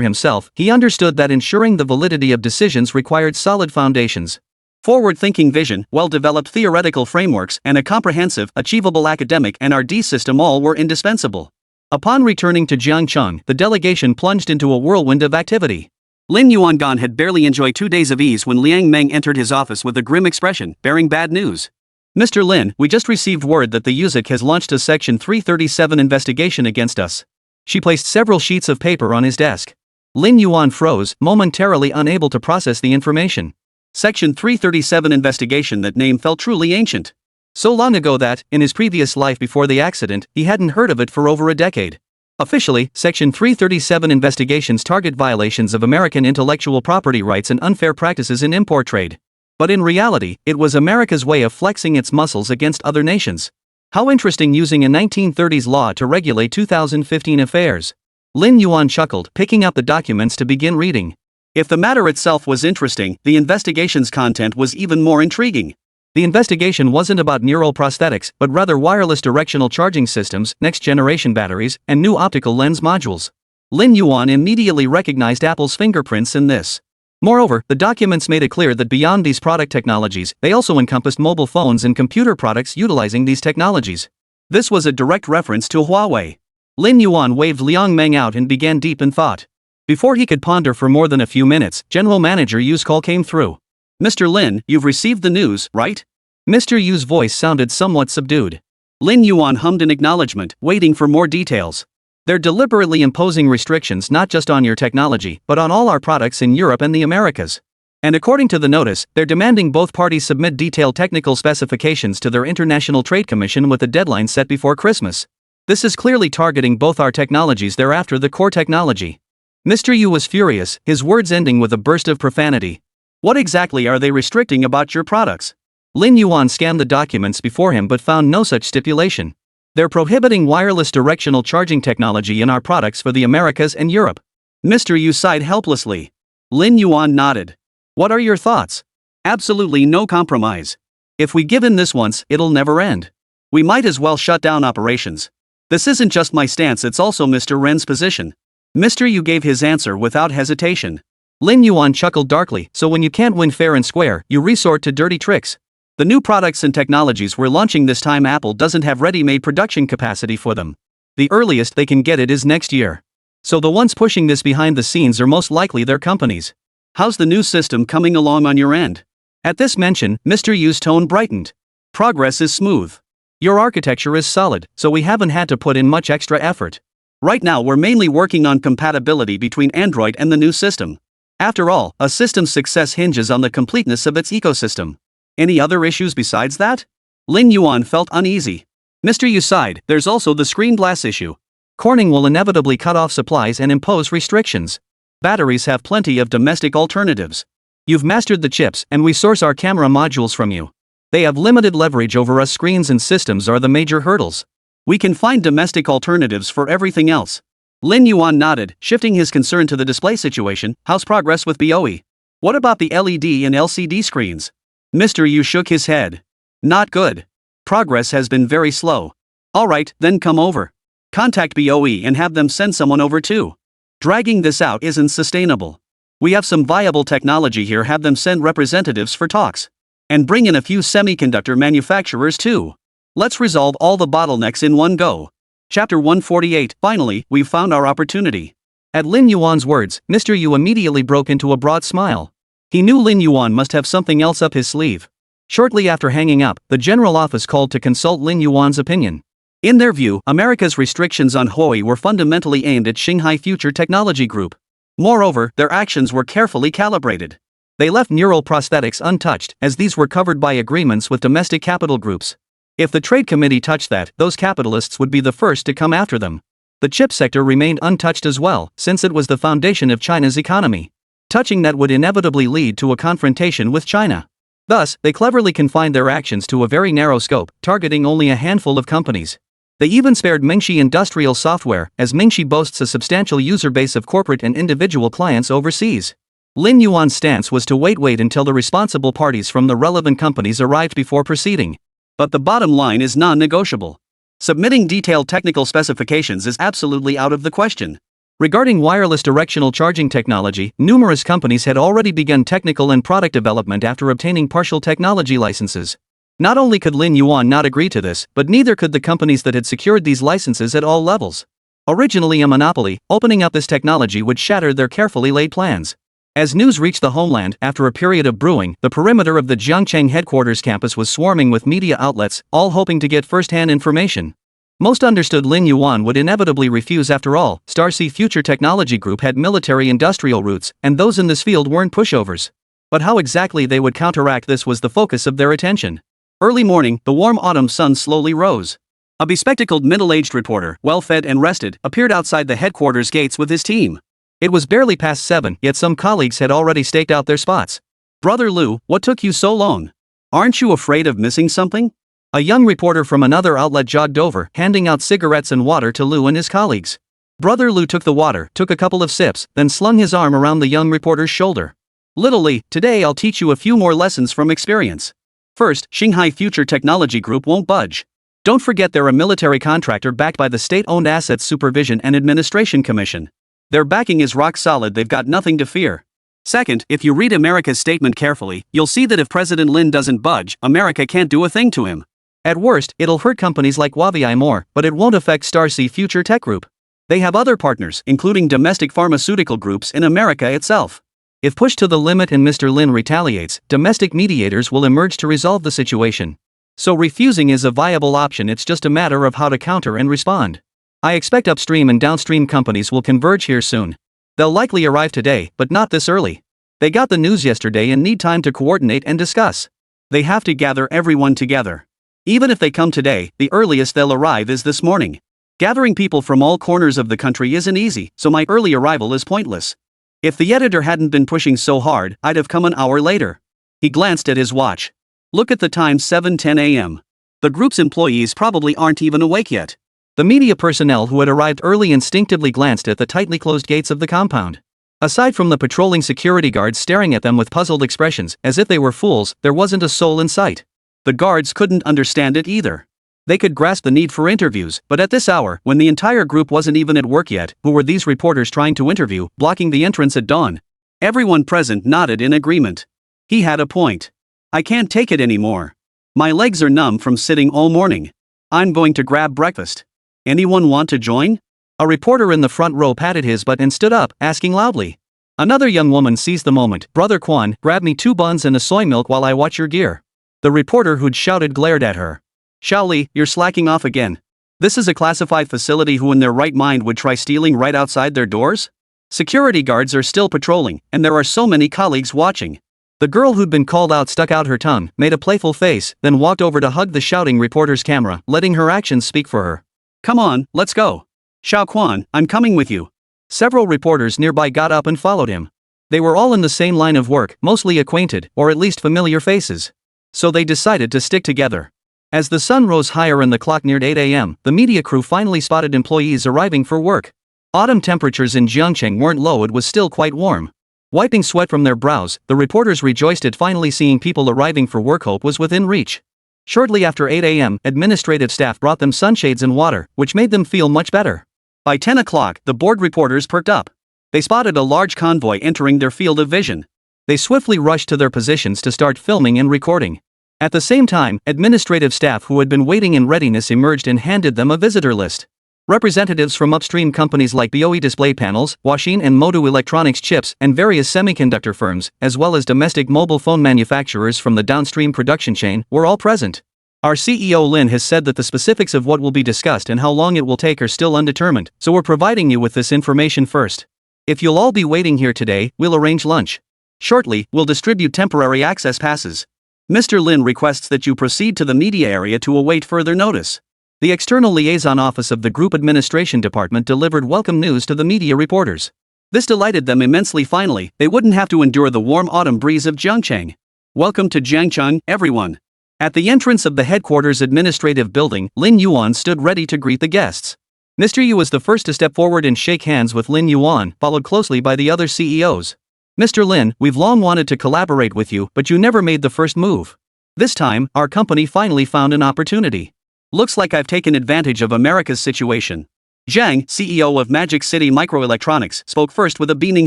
himself, he understood that ensuring the validity of decisions required solid foundations. Forward-thinking vision, well-developed theoretical frameworks, and a comprehensive, achievable academic and R&D system all were indispensable. Upon returning to Jiangchun, the delegation plunged into a whirlwind of activity. Lin Yuangan had barely enjoyed 2 days of ease when Liang Meng entered his office with a grim expression, bearing bad news. Mr. Lin, we just received word that the UZIC has launched a Section 337 investigation against us. She placed several sheets of paper on his desk. Lin Yuan froze, momentarily unable to process the information. Section 337 investigation, that name felt truly ancient. So long ago that, in his previous life before the accident, he hadn't heard of it for over a decade. Officially, Section 337 investigations target violations of American intellectual property rights and unfair practices in import trade. But in reality, it was America's way of flexing its muscles against other nations. How interesting, using a 1930s law to regulate 2015 affairs. Lin Yuan chuckled, picking up the documents to begin reading. If the matter itself was interesting, the investigation's content was even more intriguing. The investigation wasn't about neural prosthetics, but rather wireless directional charging systems, next-generation batteries, and new optical lens modules. Lin Yuan immediately recognized Apple's fingerprints in this. Moreover, the documents made it clear that beyond these product technologies, they also encompassed mobile phones and computer products utilizing these technologies. This was a direct reference to Huawei. Lin Yuan waved Liang Meng out and began deep in thought. Before he could ponder for more than a few minutes, General Manager Yu's call came through. Mr. Lin, you've received the news, right? Mr. Yu's voice sounded somewhat subdued. Lin Yuan hummed in acknowledgement, waiting for more details. They're deliberately imposing restrictions not just on your technology, but on all our products in Europe and the Americas. And according to the notice, they're demanding both parties submit detailed technical specifications to their International Trade Commission with a deadline set before Christmas. This is clearly targeting both our technologies thereafter, the core technology. Mr. Yu was furious, his words ending with a burst of profanity. What exactly are they restricting about your products? Lin Yuan scanned the documents before him but found no such stipulation. They're prohibiting wireless directional charging technology in our products for the Americas and Europe. Mr. Yu sighed helplessly. Lin Yuan nodded. What are your thoughts? Absolutely no compromise. If we give in this once, it'll never end. We might as well shut down operations. This isn't just my stance, it's also Mr. Ren's position. Mr. Yu gave his answer without hesitation. Lin Yuan chuckled darkly. So when you can't win fair and square, you resort to dirty tricks. The new products and technologies we're launching this time, Apple doesn't have ready-made production capacity for them. The earliest they can get it is next year. So the ones pushing this behind the scenes are most likely their companies. How's the new system coming along on your end? At this mention, Mr. Yu's tone brightened. Progress is smooth. Your architecture is solid, so we haven't had to put in much extra effort. Right now we're mainly working on compatibility between Android and the new system. After all, a system's success hinges on the completeness of its ecosystem. Any other issues besides that? Lin Yuan felt uneasy. Mr. Yu sighed. There's also the screen glass issue. Corning will inevitably cut off supplies and impose restrictions. Batteries have plenty of domestic alternatives. You've mastered the chips, and we source our camera modules from you. They have limited leverage over us. Screens and systems are the major hurdles. We can find domestic alternatives for everything else. Lin Yuan nodded, shifting his concern to the display situation. How's progress with BOE? What about the LED and LCD screens? Mr. Yu shook his head. Not good. Progress has been very slow. Alright, then come over. Contact BOE and have them send someone over too. Dragging this out isn't sustainable. We have some viable technology here, have them send representatives for talks. And bring in a few semiconductor manufacturers too. Let's resolve all the bottlenecks in one go. Chapter 148. Finally, we've found our opportunity. At Lin Yuan's words, Mr. Yu immediately broke into a broad smile. He knew Lin Yuan must have something else up his sleeve. Shortly after hanging up, the general office called to consult Lin Yuan's opinion. In their view, America's restrictions on Huawei were fundamentally aimed at Shanghai Future Technology Group. Moreover, their actions were carefully calibrated. They left neural prosthetics untouched, as these were covered by agreements with domestic capital groups. If the trade committee touched that, those capitalists would be the first to come after them. The chip sector remained untouched as well, since it was the foundation of China's economy. Touching that would inevitably lead to a confrontation with China. Thus, they cleverly confined their actions to a very narrow scope, targeting only a handful of companies. They even spared Mingxi Industrial Software, as Mingxi boasts a substantial user base of corporate and individual clients overseas. Lin Yuan's stance was to wait until the responsible parties from the relevant companies arrived before proceeding. But the bottom line is non-negotiable. Submitting detailed technical specifications is absolutely out of the question. Regarding wireless directional charging technology, numerous companies had already begun technical and product development after obtaining partial technology licenses. Not only could Lin Yuan not agree to this, but neither could the companies that had secured these licenses at all levels. Originally a monopoly, opening up this technology would shatter their carefully laid plans. As news reached the homeland, after a period of brewing, the perimeter of the Jiangcheng headquarters campus was swarming with media outlets, all hoping to get first-hand information. Most understood Lin Yuan would inevitably refuse. After all, Starcy Future Technology Group had military-industrial roots, and those in this field weren't pushovers. But how exactly they would counteract this was the focus of their attention. Early morning, the warm autumn sun slowly rose. A bespectacled middle-aged reporter, well-fed and rested, appeared outside the headquarters gates with his team. It was barely past 7, yet some colleagues had already staked out their spots. "Brother Lou, what took you so long? Aren't you afraid of missing something?" A young reporter from another outlet jogged over, handing out cigarettes and water to Lou and his colleagues. Brother Lou took the water, took a couple of sips, then slung his arm around the young reporter's shoulder. "Little Lee, today I'll teach you a few more lessons from experience. First, Shanghai Future Technology Group won't budge. Don't forget they're a military contractor backed by the State-Owned Assets Supervision and Administration Commission. Their backing is rock solid, they've got nothing to fear. Second, if you read America's statement carefully, you'll see that if President Lin doesn't budge, America can't do a thing to him. At worst, it'll hurt companies like Huawei more, but it won't affect Starcy Future Tech Group. They have other partners, including domestic pharmaceutical groups in America itself. If pushed to the limit and Mr. Lin retaliates, domestic mediators will emerge to resolve the situation. So refusing is a viable option, it's just a matter of how to counter and respond. I expect upstream and downstream companies will converge here soon. They'll likely arrive today, but not this early. They got the news yesterday and need time to coordinate and discuss. They have to gather everyone together. Even if they come today, the earliest they'll arrive is this morning. Gathering people from all corners of the country isn't easy, so my early arrival is pointless. If the editor hadn't been pushing so hard, I'd have come an hour later." He glanced at his watch. "Look at the time, 7:10 a.m. The group's employees probably aren't even awake yet." The media personnel who had arrived early instinctively glanced at the tightly closed gates of the compound. Aside from the patrolling security guards staring at them with puzzled expressions, as if they were fools, there wasn't a soul in sight. The guards couldn't understand it either. They could grasp the need for interviews, but at this hour, when the entire group wasn't even at work yet, who were these reporters trying to interview, blocking the entrance at dawn? Everyone present nodded in agreement. He had a point. "I can't take it anymore. My legs are numb from sitting all morning. I'm going to grab breakfast. Anyone want to join?" A reporter in the front row patted his butt and stood up, asking loudly. Another young woman seized the moment. "Brother Quan, grab me 2 buns and a soy milk while I watch your gear." The reporter who'd shouted glared at her. "Xiao Li, you're slacking off again. This is a classified facility. Who in their right mind would try stealing right outside their doors? Security guards are still patrolling, and there are so many colleagues watching." The girl who'd been called out stuck out her tongue, made a playful face, then walked over to hug the shouting reporter's camera, letting her actions speak for her. "Come on, let's go. Xiao Quan, I'm coming with you." Several reporters nearby got up and followed him. They were all in the same line of work, mostly acquainted, or at least familiar faces. So they decided to stick together. As the sun rose higher and the clock neared 8 a.m., the media crew finally spotted employees arriving for work. Autumn temperatures in Jiangcheng weren't low, it was still quite warm. Wiping sweat from their brows, the reporters rejoiced at finally seeing people arriving for work. Hope was within reach. Shortly after 8 a.m., administrative staff brought them sunshades and water, which made them feel much better. By 10 o'clock, the board reporters perked up. They spotted a large convoy entering their field of vision. They swiftly rushed to their positions to start filming and recording. At the same time, administrative staff who had been waiting in readiness emerged and handed them a visitor list. Representatives from upstream companies like BOE Display Panels, Huaxin and Modu Electronics Chips, and various semiconductor firms, as well as domestic mobile phone manufacturers from the downstream production chain, were all present. Our CEO Lin has said that the specifics of what will be discussed and how long it will take are still undetermined, so we're providing you with this information first. If you'll all be waiting here today, we'll arrange lunch. Shortly, we'll distribute temporary access passes. Mr. Lin requests that you proceed to the media area to await further notice. The External Liaison Office of the Group Administration Department delivered welcome news to the media reporters. This delighted them immensely. Finally, they wouldn't have to endure the warm autumn breeze of Jiangcheng. "Welcome to Jiangcheng, everyone." At the entrance of the headquarters administrative building, Lin Yuan stood ready to greet the guests. Mr. Yu was the first to step forward and shake hands with Lin Yuan, followed closely by the other CEOs. "Mr. Lin, we've long wanted to collaborate with you, but you never made the first move. This time, our company finally found an opportunity. Looks like I've taken advantage of America's situation." Zhang, CEO of Magic City Microelectronics, spoke first with a beaming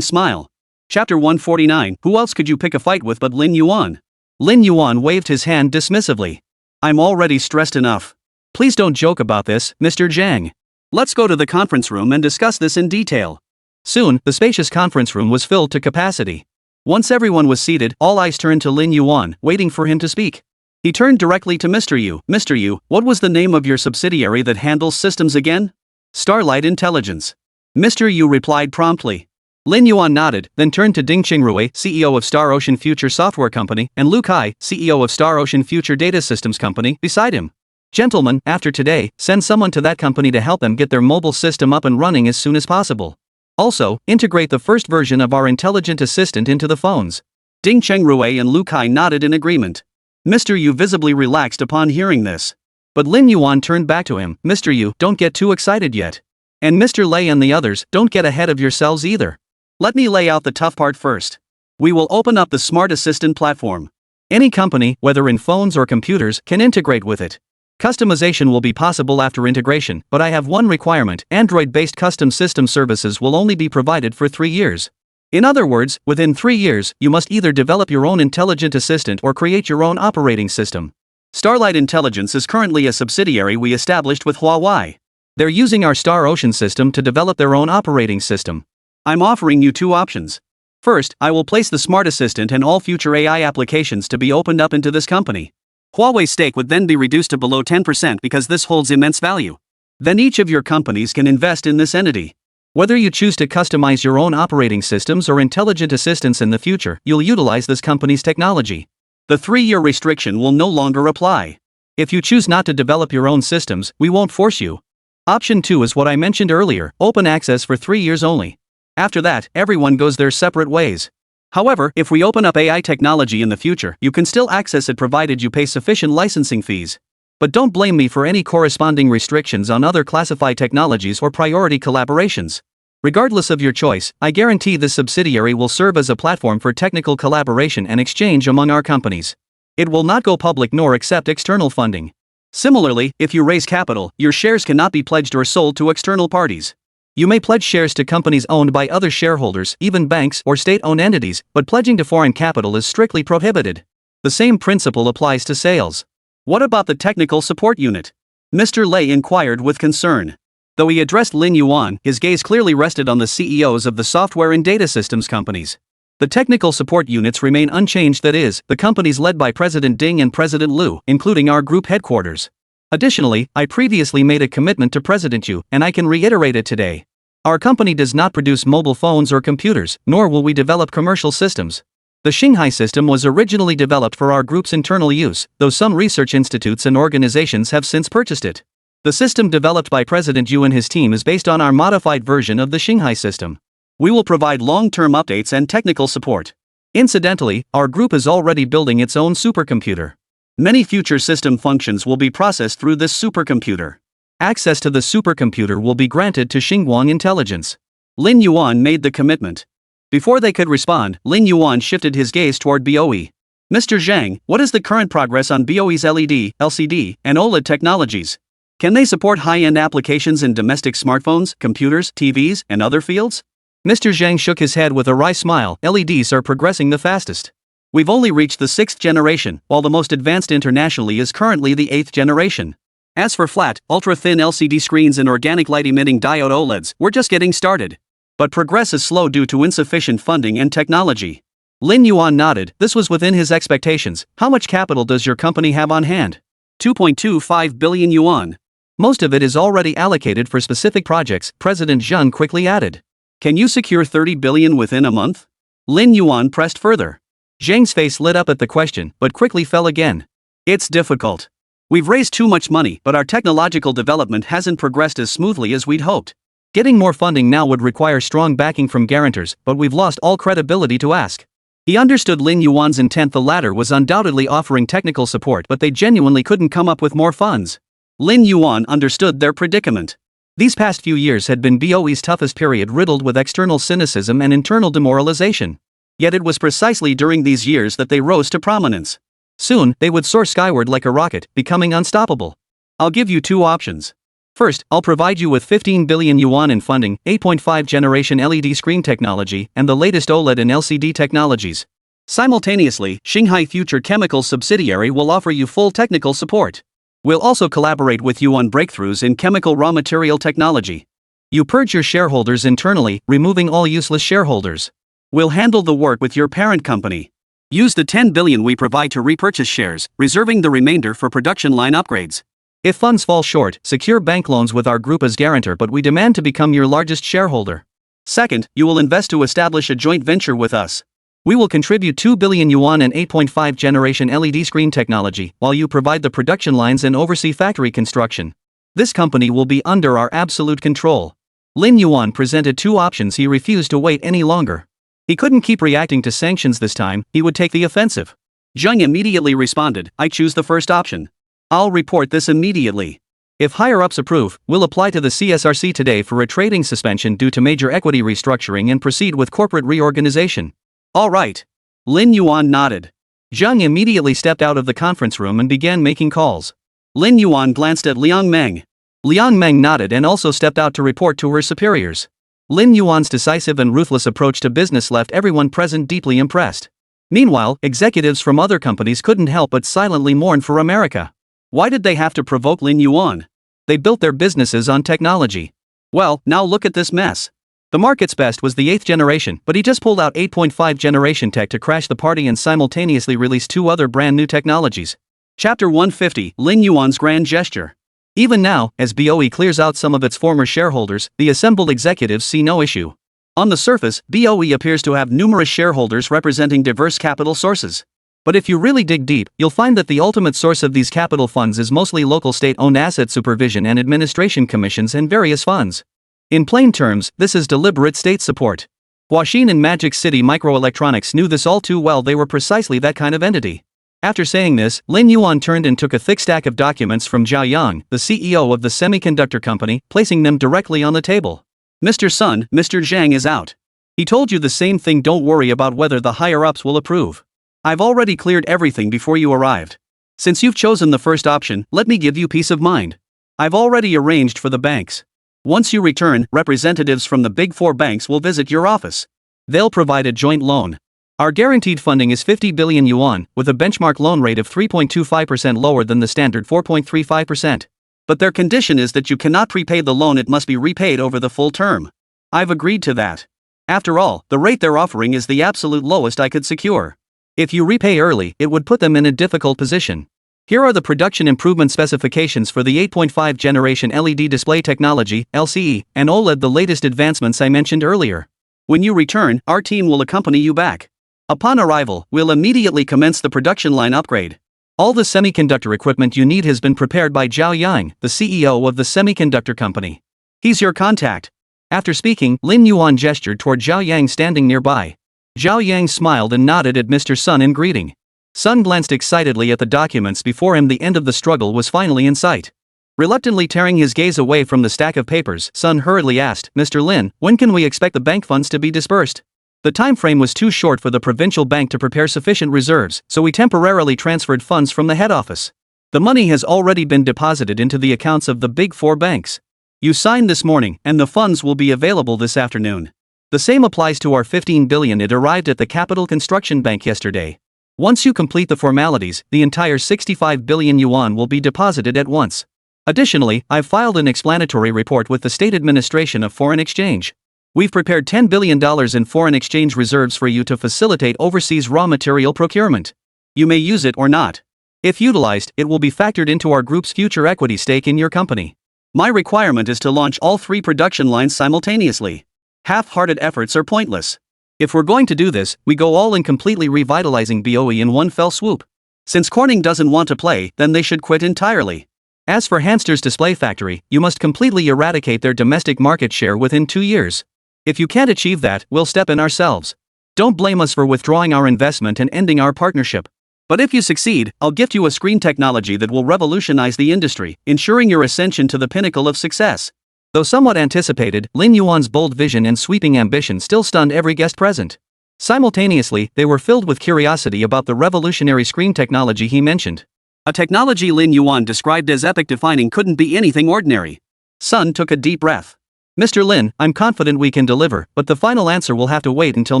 smile. Chapter 149, who else could you pick a fight with but Lin Yuan? Lin Yuan waved his hand dismissively. "I'm already stressed enough. Please don't joke about this, Mr. Zhang. Let's go to the conference room and discuss this in detail." Soon, the spacious conference room was filled to capacity. Once everyone was seated, all eyes turned to Lin Yuan, waiting for him to speak. He turned directly to Mr. Yu. "Mr. Yu, what was the name of your subsidiary that handles systems again?" "Starlight Intelligence." Mr. Yu replied promptly. Lin Yuan nodded, then turned to Ding Qingrui, CEO of Star Ocean Future Software Company, and Lu Kai, CEO of Star Ocean Future Data Systems Company, beside him. Gentlemen, after today, send someone to that company to help them get their mobile system up and running as soon as possible. Also, integrate the first version of our intelligent assistant into the phones. Ding Qingrui and Lu Kai nodded in agreement. Mr. Yu visibly relaxed upon hearing this. But Lin Yuan turned back to him. Mr. Yu, don't get too excited yet. And Mr. Lei and the others, don't get ahead of yourselves either. Let me lay out the tough part first. We will open up the Smart Assistant platform. Any company, whether in phones or computers, can integrate with it. Customization will be possible after integration, but I have one requirement: Android-based custom system services will only be provided for 3 years. In other words, within 3 years, you must either develop your own intelligent assistant or create your own operating system. Starlight Intelligence is currently a subsidiary we established with Huawei. They're using our Star Ocean system to develop their own operating system. I'm offering you 2 options. First, I will place the Smart Assistant and all future AI applications to be opened up into this company. Huawei's stake would then be reduced to below 10% because this holds immense value. Then each of your companies can invest in this entity. Whether you choose to customize your own operating systems or intelligent assistants in the future, you'll utilize this company's technology. The 3-year restriction will no longer apply. If you choose not to develop your own systems, we won't force you. Option 2 is what I mentioned earlier: open access for 3 years only. After that, everyone goes their separate ways. However, if we open up AI technology in the future, you can still access it provided you pay sufficient licensing fees. But don't blame me for any corresponding restrictions on other classified technologies or priority collaborations. Regardless of your choice, I guarantee this subsidiary will serve as a platform for technical collaboration and exchange among our companies. It will not go public nor accept external funding. Similarly, if you raise capital, your shares cannot be pledged or sold to external parties. You may pledge shares to companies owned by other shareholders, even banks or state-owned entities, but pledging to foreign capital is strictly prohibited. The same principle applies to sales. What about the technical support unit? Mr. Lei inquired with concern. Though he addressed Lin Yuan, his gaze clearly rested on the CEOs of the software and data systems companies. The technical support units remain unchanged, that is, the companies led by President Ding and President Lu, including our group headquarters. Additionally, I previously made a commitment to President Yu, and I can reiterate it today. Our company does not produce mobile phones or computers, nor will we develop commercial systems. The Xinghai system was originally developed for our group's internal use, though some research institutes and organizations have since purchased it. The system developed by President Yu and his team is based on our modified version of the Xinghai system. We will provide long-term updates and technical support. Incidentally, our group is already building its own supercomputer. Many future system functions will be processed through this supercomputer. Access to the supercomputer will be granted to Xinguang Intelligence. Lin Yuan made the commitment. Before they could respond, Lin Yuan shifted his gaze toward BOE. Mr. Zhang, what is the current progress on BOE's LED, LCD, and OLED technologies? Can they support high-end applications in domestic smartphones, computers, TVs, and other fields? Mr. Zhang shook his head with a wry smile. LEDs are progressing the fastest. We've only reached the 6th generation, while the most advanced internationally is currently the 8th generation. As for flat, ultra-thin LCD screens and organic light-emitting diode OLEDs, we're just getting started. But progress is slow due to insufficient funding and technology. Lin Yuan nodded. This was within his expectations. How much capital does your company have on hand? 2.25 billion yuan. Most of it is already allocated for specific projects, President Zheng quickly added. Can you secure 30 billion within a month? Lin Yuan pressed further. Zhang's face lit up at the question, but quickly fell again. It's difficult. We've raised too much money, but our technological development hasn't progressed as smoothly as we'd hoped. Getting more funding now would require strong backing from guarantors, but we've lost all credibility to ask. He understood Lin Yuan's intent. The latter was undoubtedly offering technical support, but they genuinely couldn't come up with more funds. Lin Yuan understood their predicament. These past few years had been BOE's toughest period, riddled with external cynicism and internal demoralization. Yet it was precisely during these years that they rose to prominence. Soon, they would soar skyward like a rocket, becoming unstoppable. I'll give you 2 options. First, I'll provide you with 15 billion yuan in funding, 8.5 generation LED screen technology, and the latest OLED and LCD technologies. Simultaneously, Xinghai Future Chemicals subsidiary will offer you full technical support. We'll also collaborate with you on breakthroughs in chemical raw material technology. You purge your shareholders internally, removing all useless shareholders. We'll handle the work with your parent company. Use the 10 billion we provide to repurchase shares, reserving the remainder for production line upgrades. If funds fall short, secure bank loans with our group as guarantor, but we demand to become your largest shareholder. Second, you will invest to establish a joint venture with us. We will contribute 2 billion yuan and 8.5 generation LED screen technology, while you provide the production lines and oversee factory construction. This company will be under our absolute control. Lin Yuan presented two options. He refused to wait any longer. He couldn't keep reacting to sanctions this time, he would take the offensive. Zheng immediately responded, I choose the first option. I'll report this immediately. If higher-ups approve, we'll apply to the CSRC today for a trading suspension due to major equity restructuring and proceed with corporate reorganization. All right. Lin Yuan nodded. Zheng immediately stepped out of the conference room and began making calls. Lin Yuan glanced at Liang Meng. Liang Meng nodded and also stepped out to report to her superiors. Lin Yuan's decisive and ruthless approach to business left everyone present deeply impressed. Meanwhile, executives from other companies couldn't help but silently mourn for America. Why did they have to provoke Lin Yuan? They built their businesses on technology. Well, now look at this mess. The market's best was the 8th generation, but he just pulled out 8.5 generation tech to crash the party and simultaneously release two other brand new technologies. Chapter 150, Lin Yuan's Grand Gesture. Even now, as BOE clears out some of its former shareholders, the assembled executives see no issue. On the surface, BOE appears to have numerous shareholders representing diverse capital sources. But if you really dig deep, you'll find that the ultimate source of these capital funds is mostly local state-owned asset supervision and administration commissions and various funds. In plain terms, this is deliberate state support. Huaxin and Magic City Microelectronics knew this all too well. They were precisely that kind of entity. After saying this, Lin Yuan turned and took a thick stack of documents from Zhao Yang, the CEO of the semiconductor company, placing them directly on the table. Mr. Sun, Mr. Zhang is out. He told you the same thing. Don't worry about whether the higher-ups will approve. I've already cleared everything before you arrived. Since you've chosen the first option, let me give you peace of mind. I've already arranged for the banks. Once you return, representatives from the big 4 banks will visit your office. They'll provide a joint loan. Our guaranteed funding is 50 billion yuan, with a benchmark loan rate of 3.25% lower than the standard 4.35%. But their condition is that you cannot prepay the loan, it must be repaid over the full term. I've agreed to that. After all, the rate they're offering is the absolute lowest I could secure. If you repay early, it would put them in a difficult position. Here are the production improvement specifications for the 8.5 generation LED display technology, LCE, and OLED, the latest advancements I mentioned earlier. When you return, our team will accompany you back. Upon arrival, we'll immediately commence the production line upgrade. All the semiconductor equipment you need has been prepared by Zhao Yang, the CEO of the semiconductor company. He's your contact. After speaking, Lin Yuan gestured toward Zhao Yang standing nearby. Zhao Yang smiled and nodded at Mr. Sun in greeting. Sun glanced excitedly at the documents before him. The end of the struggle was finally in sight. Reluctantly tearing his gaze away from the stack of papers, Sun hurriedly asked, Mr. Lin, when can we expect the bank funds to be disbursed? The time frame was too short for the provincial bank to prepare sufficient reserves, so we temporarily transferred funds from the head office. The money has already been deposited into the accounts of the big 4 banks. You signed this morning, and the funds will be available this afternoon. The same applies to our 15 billion. It arrived at the Capital Construction Bank yesterday. Once you complete the formalities, the entire 65 billion yuan will be deposited at once. Additionally, I've filed an explanatory report with the State Administration of Foreign Exchange. We've prepared $10 billion in foreign exchange reserves for you to facilitate overseas raw material procurement. You may use it or not. If utilized, it will be factored into our group's future equity stake in your company. My requirement is to launch all 3 production lines simultaneously. Half-hearted efforts are pointless. If we're going to do this, we go all in, completely revitalizing BOE in one fell swoop. Since Corning doesn't want to play, then they should quit entirely. As for Hanster's display factory, you must completely eradicate their domestic market share within 2 years. If you can't achieve that, we'll step in ourselves. Don't blame us for withdrawing our investment and ending our partnership. But if you succeed, I'll gift you a screen technology that will revolutionize the industry, ensuring your ascension to the pinnacle of success. Though somewhat anticipated, Lin Yuan's bold vision and sweeping ambition still stunned every guest present. Simultaneously, they were filled with curiosity about the revolutionary screen technology he mentioned. A technology Lin Yuan described as epoch-defining couldn't be anything ordinary. Sun took a deep breath. Mr. Lin, I'm confident we can deliver, but the final answer will have to wait until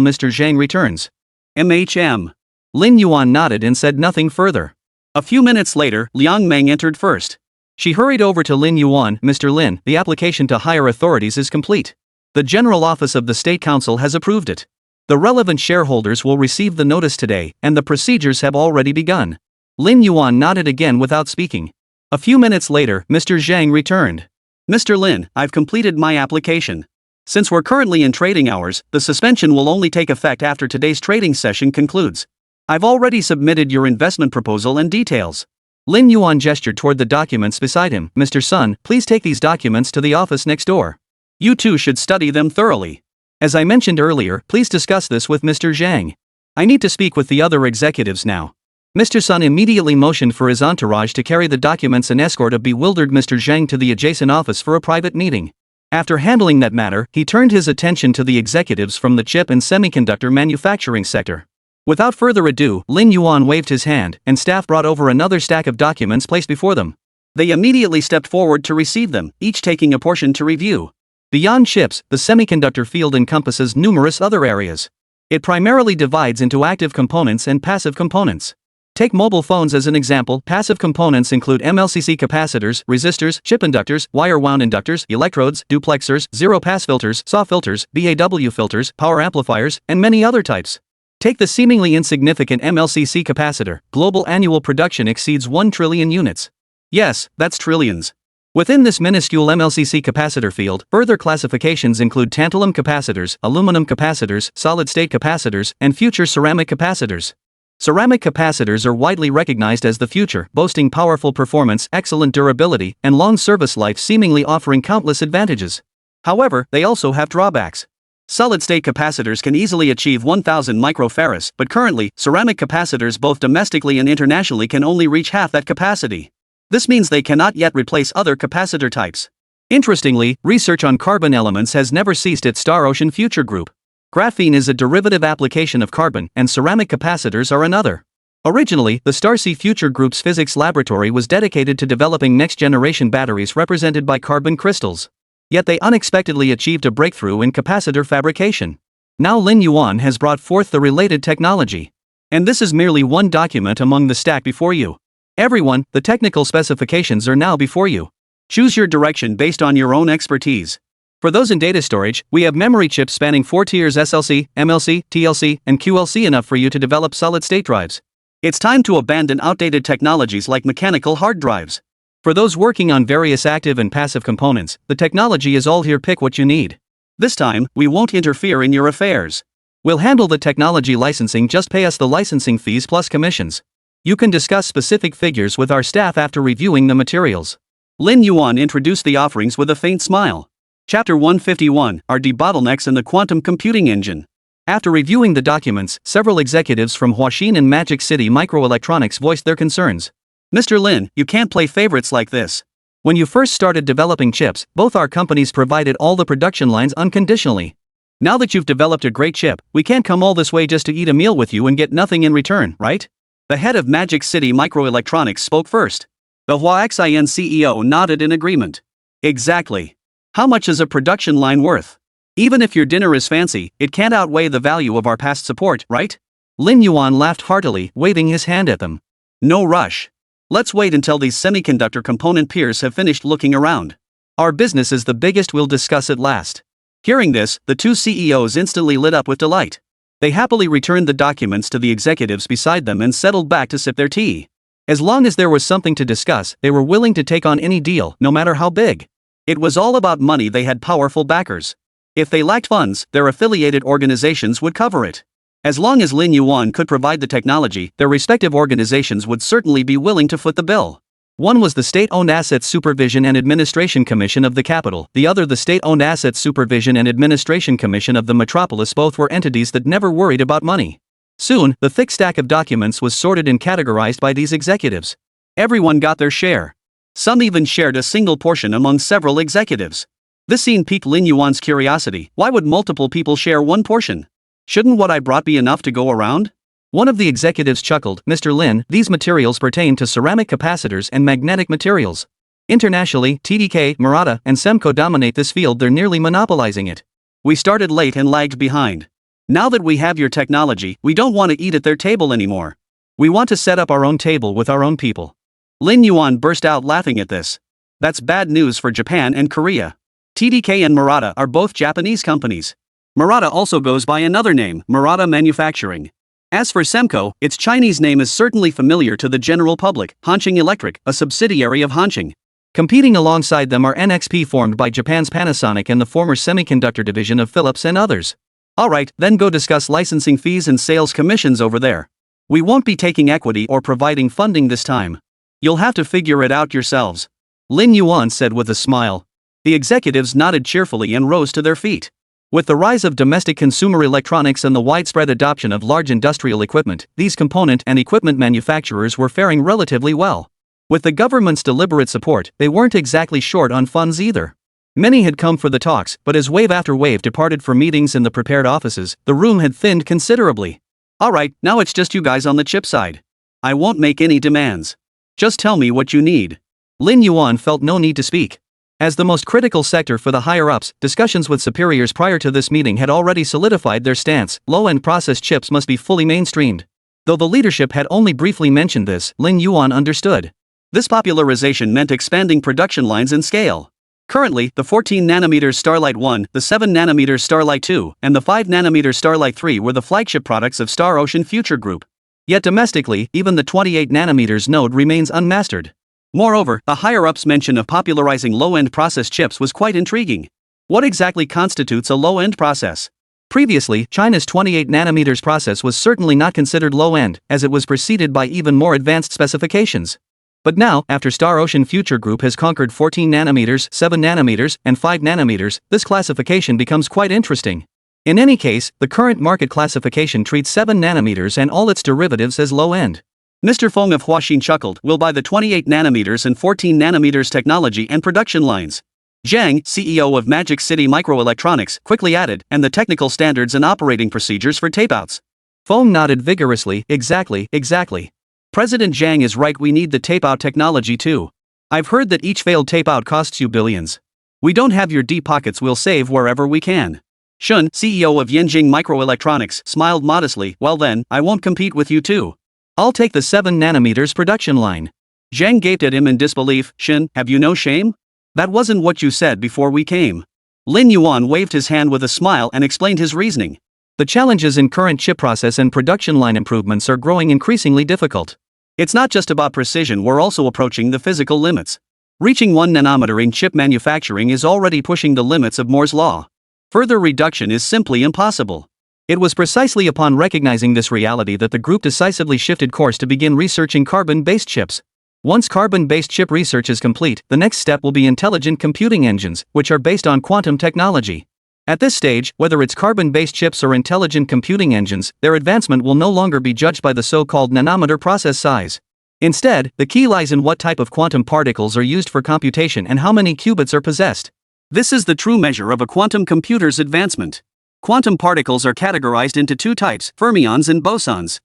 Mr. Zhang returns. Lin Yuan nodded and said nothing further. A few minutes later, Liang Meng entered first. She hurried over to Lin Yuan. Mr. Lin, the application to higher authorities is complete. The General Office of the State Council has approved it. The relevant shareholders will receive the notice today, and the procedures have already begun. Lin Yuan nodded again without speaking. A few minutes later, Mr. Zhang returned. Mr. Lin, I've completed my application. Since we're currently in trading hours, the suspension will only take effect after today's trading session concludes. I've already submitted your investment proposal and details. Lin Yuan gestured toward the documents beside him. Mr. Sun, please take these documents to the office next door. You two should study them thoroughly. As I mentioned earlier, please discuss this with Mr. Zhang. I need to speak with the other executives now. Mr. Sun immediately motioned for his entourage to carry the documents and escort a bewildered Mr. Zhang to the adjacent office for a private meeting. After handling that matter, he turned his attention to the executives from the chip and semiconductor manufacturing sector. Without further ado, Lin Yuan waved his hand, and staff brought over another stack of documents placed before them. They immediately stepped forward to receive them, each taking a portion to review. Beyond chips, the semiconductor field encompasses numerous other areas. It primarily divides into active components and passive components. Take mobile phones as an example. Passive components include MLCC capacitors, resistors, chip inductors, wire-wound inductors, electrodes, duplexers, zero-pass filters, SAW filters, BAW filters, power amplifiers, and many other types. Take the seemingly insignificant MLCC capacitor. Global annual production exceeds 1 trillion units. Yes, that's trillions. Within this minuscule MLCC capacitor field, further classifications include tantalum capacitors, aluminum capacitors, solid-state capacitors, and future ceramic capacitors. Ceramic capacitors are widely recognized as the future, boasting powerful performance, excellent durability, and long service life, seemingly offering countless advantages. However, they also have drawbacks. Solid-state capacitors can easily achieve 1000 microfarads, but currently, ceramic capacitors both domestically and internationally can only reach half that capacity. This means they cannot yet replace other capacitor types. Interestingly, research on carbon elements has never ceased at Star Ocean Future Group. Graphene is a derivative application of carbon, and ceramic capacitors are another. Originally, the Starsea Future Group's physics laboratory was dedicated to developing next-generation batteries represented by carbon crystals. Yet they unexpectedly achieved a breakthrough in capacitor fabrication. Now Lin Yuan has brought forth the related technology. And this is merely one document among the stack before you. Everyone, the technical specifications are now before you. Choose your direction based on your own expertise. For those in data storage, we have memory chips spanning 4 tiers: SLC, MLC, TLC, and QLC, enough for you to develop solid-state drives. It's time to abandon outdated technologies like mechanical hard drives. For those working on various active and passive components, the technology is all here. Pick what you need. This time, we won't interfere in your affairs. We'll handle the technology licensing. Just pay us the licensing fees plus commissions. You can discuss specific figures with our staff after reviewing the materials. Lin Yuan introduced the offerings with a faint smile. Chapter 151, Our Debottlenecks in the Quantum Computing Engine. After reviewing the documents, several executives from Huaxin and Magic City Microelectronics voiced their concerns. Mr. Lin, you can't play favorites like this. When you first started developing chips, both our companies provided all the production lines unconditionally. Now that you've developed a great chip, we can't come all this way just to eat a meal with you and get nothing in return, right? The head of Magic City Microelectronics spoke first. The Huaxin CEO nodded in agreement. Exactly. How much is a production line worth? Even if your dinner is fancy, it can't outweigh the value of our past support, right? Lin Yuan laughed heartily, waving his hand at them. No rush. Let's wait until these semiconductor component peers have finished looking around. Our business is the biggest, we'll discuss it last. Hearing this, the two CEOs instantly lit up with delight. They happily returned the documents to the executives beside them and settled back to sip their tea. As long as there was something to discuss, they were willing to take on any deal, no matter how big. It was all about money. They had powerful backers. If they lacked funds, their affiliated organizations would cover it. As long as Lin Yuan could provide the technology, their respective organizations would certainly be willing to foot the bill. One was the State-Owned Assets Supervision and Administration Commission of the capital, the other the State-Owned Assets Supervision and Administration Commission of the metropolis. Both were entities that never worried about money. Soon, the thick stack of documents was sorted and categorized by these executives. Everyone got their share. Some even shared a single portion among several executives. This scene piqued Lin Yuan's curiosity. Why would multiple people share one portion? Shouldn't what I brought be enough to go around? One of the executives chuckled. Mr. Lin, these materials pertain to ceramic capacitors and magnetic materials. Internationally, TDK, Murata, and Semco dominate this field. They're nearly monopolizing it. We started late and lagged behind. Now that we have your technology, we don't want to eat at their table anymore. We want to set up our own table with our own people. Lin Yuan burst out laughing at this. That's bad news for Japan and Korea. TDK and Murata are both Japanese companies. Murata also goes by another name, Murata Manufacturing. As for Semco, its Chinese name is certainly familiar to the general public, Hanqing Electric, a subsidiary of Hanqing. Competing alongside them are NXP, formed by Japan's Panasonic and the former semiconductor division of Philips, and others. Alright, then go discuss licensing fees and sales commissions over there. We won't be taking equity or providing funding this time. You'll have to figure it out yourselves. Lin Yuan said with a smile. The executives nodded cheerfully and rose to their feet. With the rise of domestic consumer electronics and the widespread adoption of large industrial equipment, these component and equipment manufacturers were faring relatively well. With the government's deliberate support, they weren't exactly short on funds either. Many had come for the talks, but as wave after wave departed for meetings in the prepared offices, the room had thinned considerably. Alright, now it's just you guys on the chip side. I won't make any demands. Just tell me what you need. Lin Yuan felt no need to speak. As the most critical sector for the higher-ups, discussions with superiors prior to this meeting had already solidified their stance: low-end processed chips must be fully mainstreamed. Though the leadership had only briefly mentioned this, Lin Yuan understood. This popularization meant expanding production lines and scale. Currently, the 14nm Starlight 1, the 7nm Starlight 2, and the 5nm Starlight 3 were the flagship products of Star Ocean Future Group. Yet domestically, even the 28nm node remains unmastered. Moreover, the higher-ups' mention of popularizing low-end process chips was quite intriguing. What exactly constitutes a low-end process? Previously, China's 28nm process was certainly not considered low-end, as it was preceded by even more advanced specifications. But now, after Star Ocean Future Group has conquered 14nm, 7nm, and 5nm, this classification becomes quite interesting. In any case, the current market classification treats 7nm and all its derivatives as low-end. Mr. Feng of Huaxin chuckled. We'll buy the 28nm and 14nm technology and production lines. Zhang, CEO of Magic City Microelectronics, quickly added, and the technical standards and operating procedures for tapeouts. Feng nodded vigorously. Exactly. President Zhang is right, we need the tape-out technology too. I've heard that each failed tape-out costs you billions. We don't have your deep pockets, we'll save wherever we can. Shun, CEO of Yanjing Microelectronics, smiled modestly. Well then, I won't compete with you too. I'll take the 7nm production line. Zhang gaped at him in disbelief. Shun, have you no shame? That wasn't what you said before we came. Lin Yuan waved his hand with a smile and explained his reasoning. The challenges in current chip process and production line improvements are growing increasingly difficult. It's not just about precision, we're also approaching the physical limits. Reaching 1 nanometer in chip manufacturing is already pushing the limits of Moore's law. Further reduction is simply impossible. It was precisely upon recognizing this reality that the group decisively shifted course to begin researching carbon-based chips. Once carbon-based chip research is complete, the next step will be intelligent computing engines, which are based on quantum technology. At this stage, whether it's carbon-based chips or intelligent computing engines, their advancement will no longer be judged by the so-called nanometer process size. Instead, the key lies in what type of quantum particles are used for computation and how many qubits are possessed. This is the true measure of a quantum computer's advancement. Quantum particles are categorized into two types: fermions and bosons.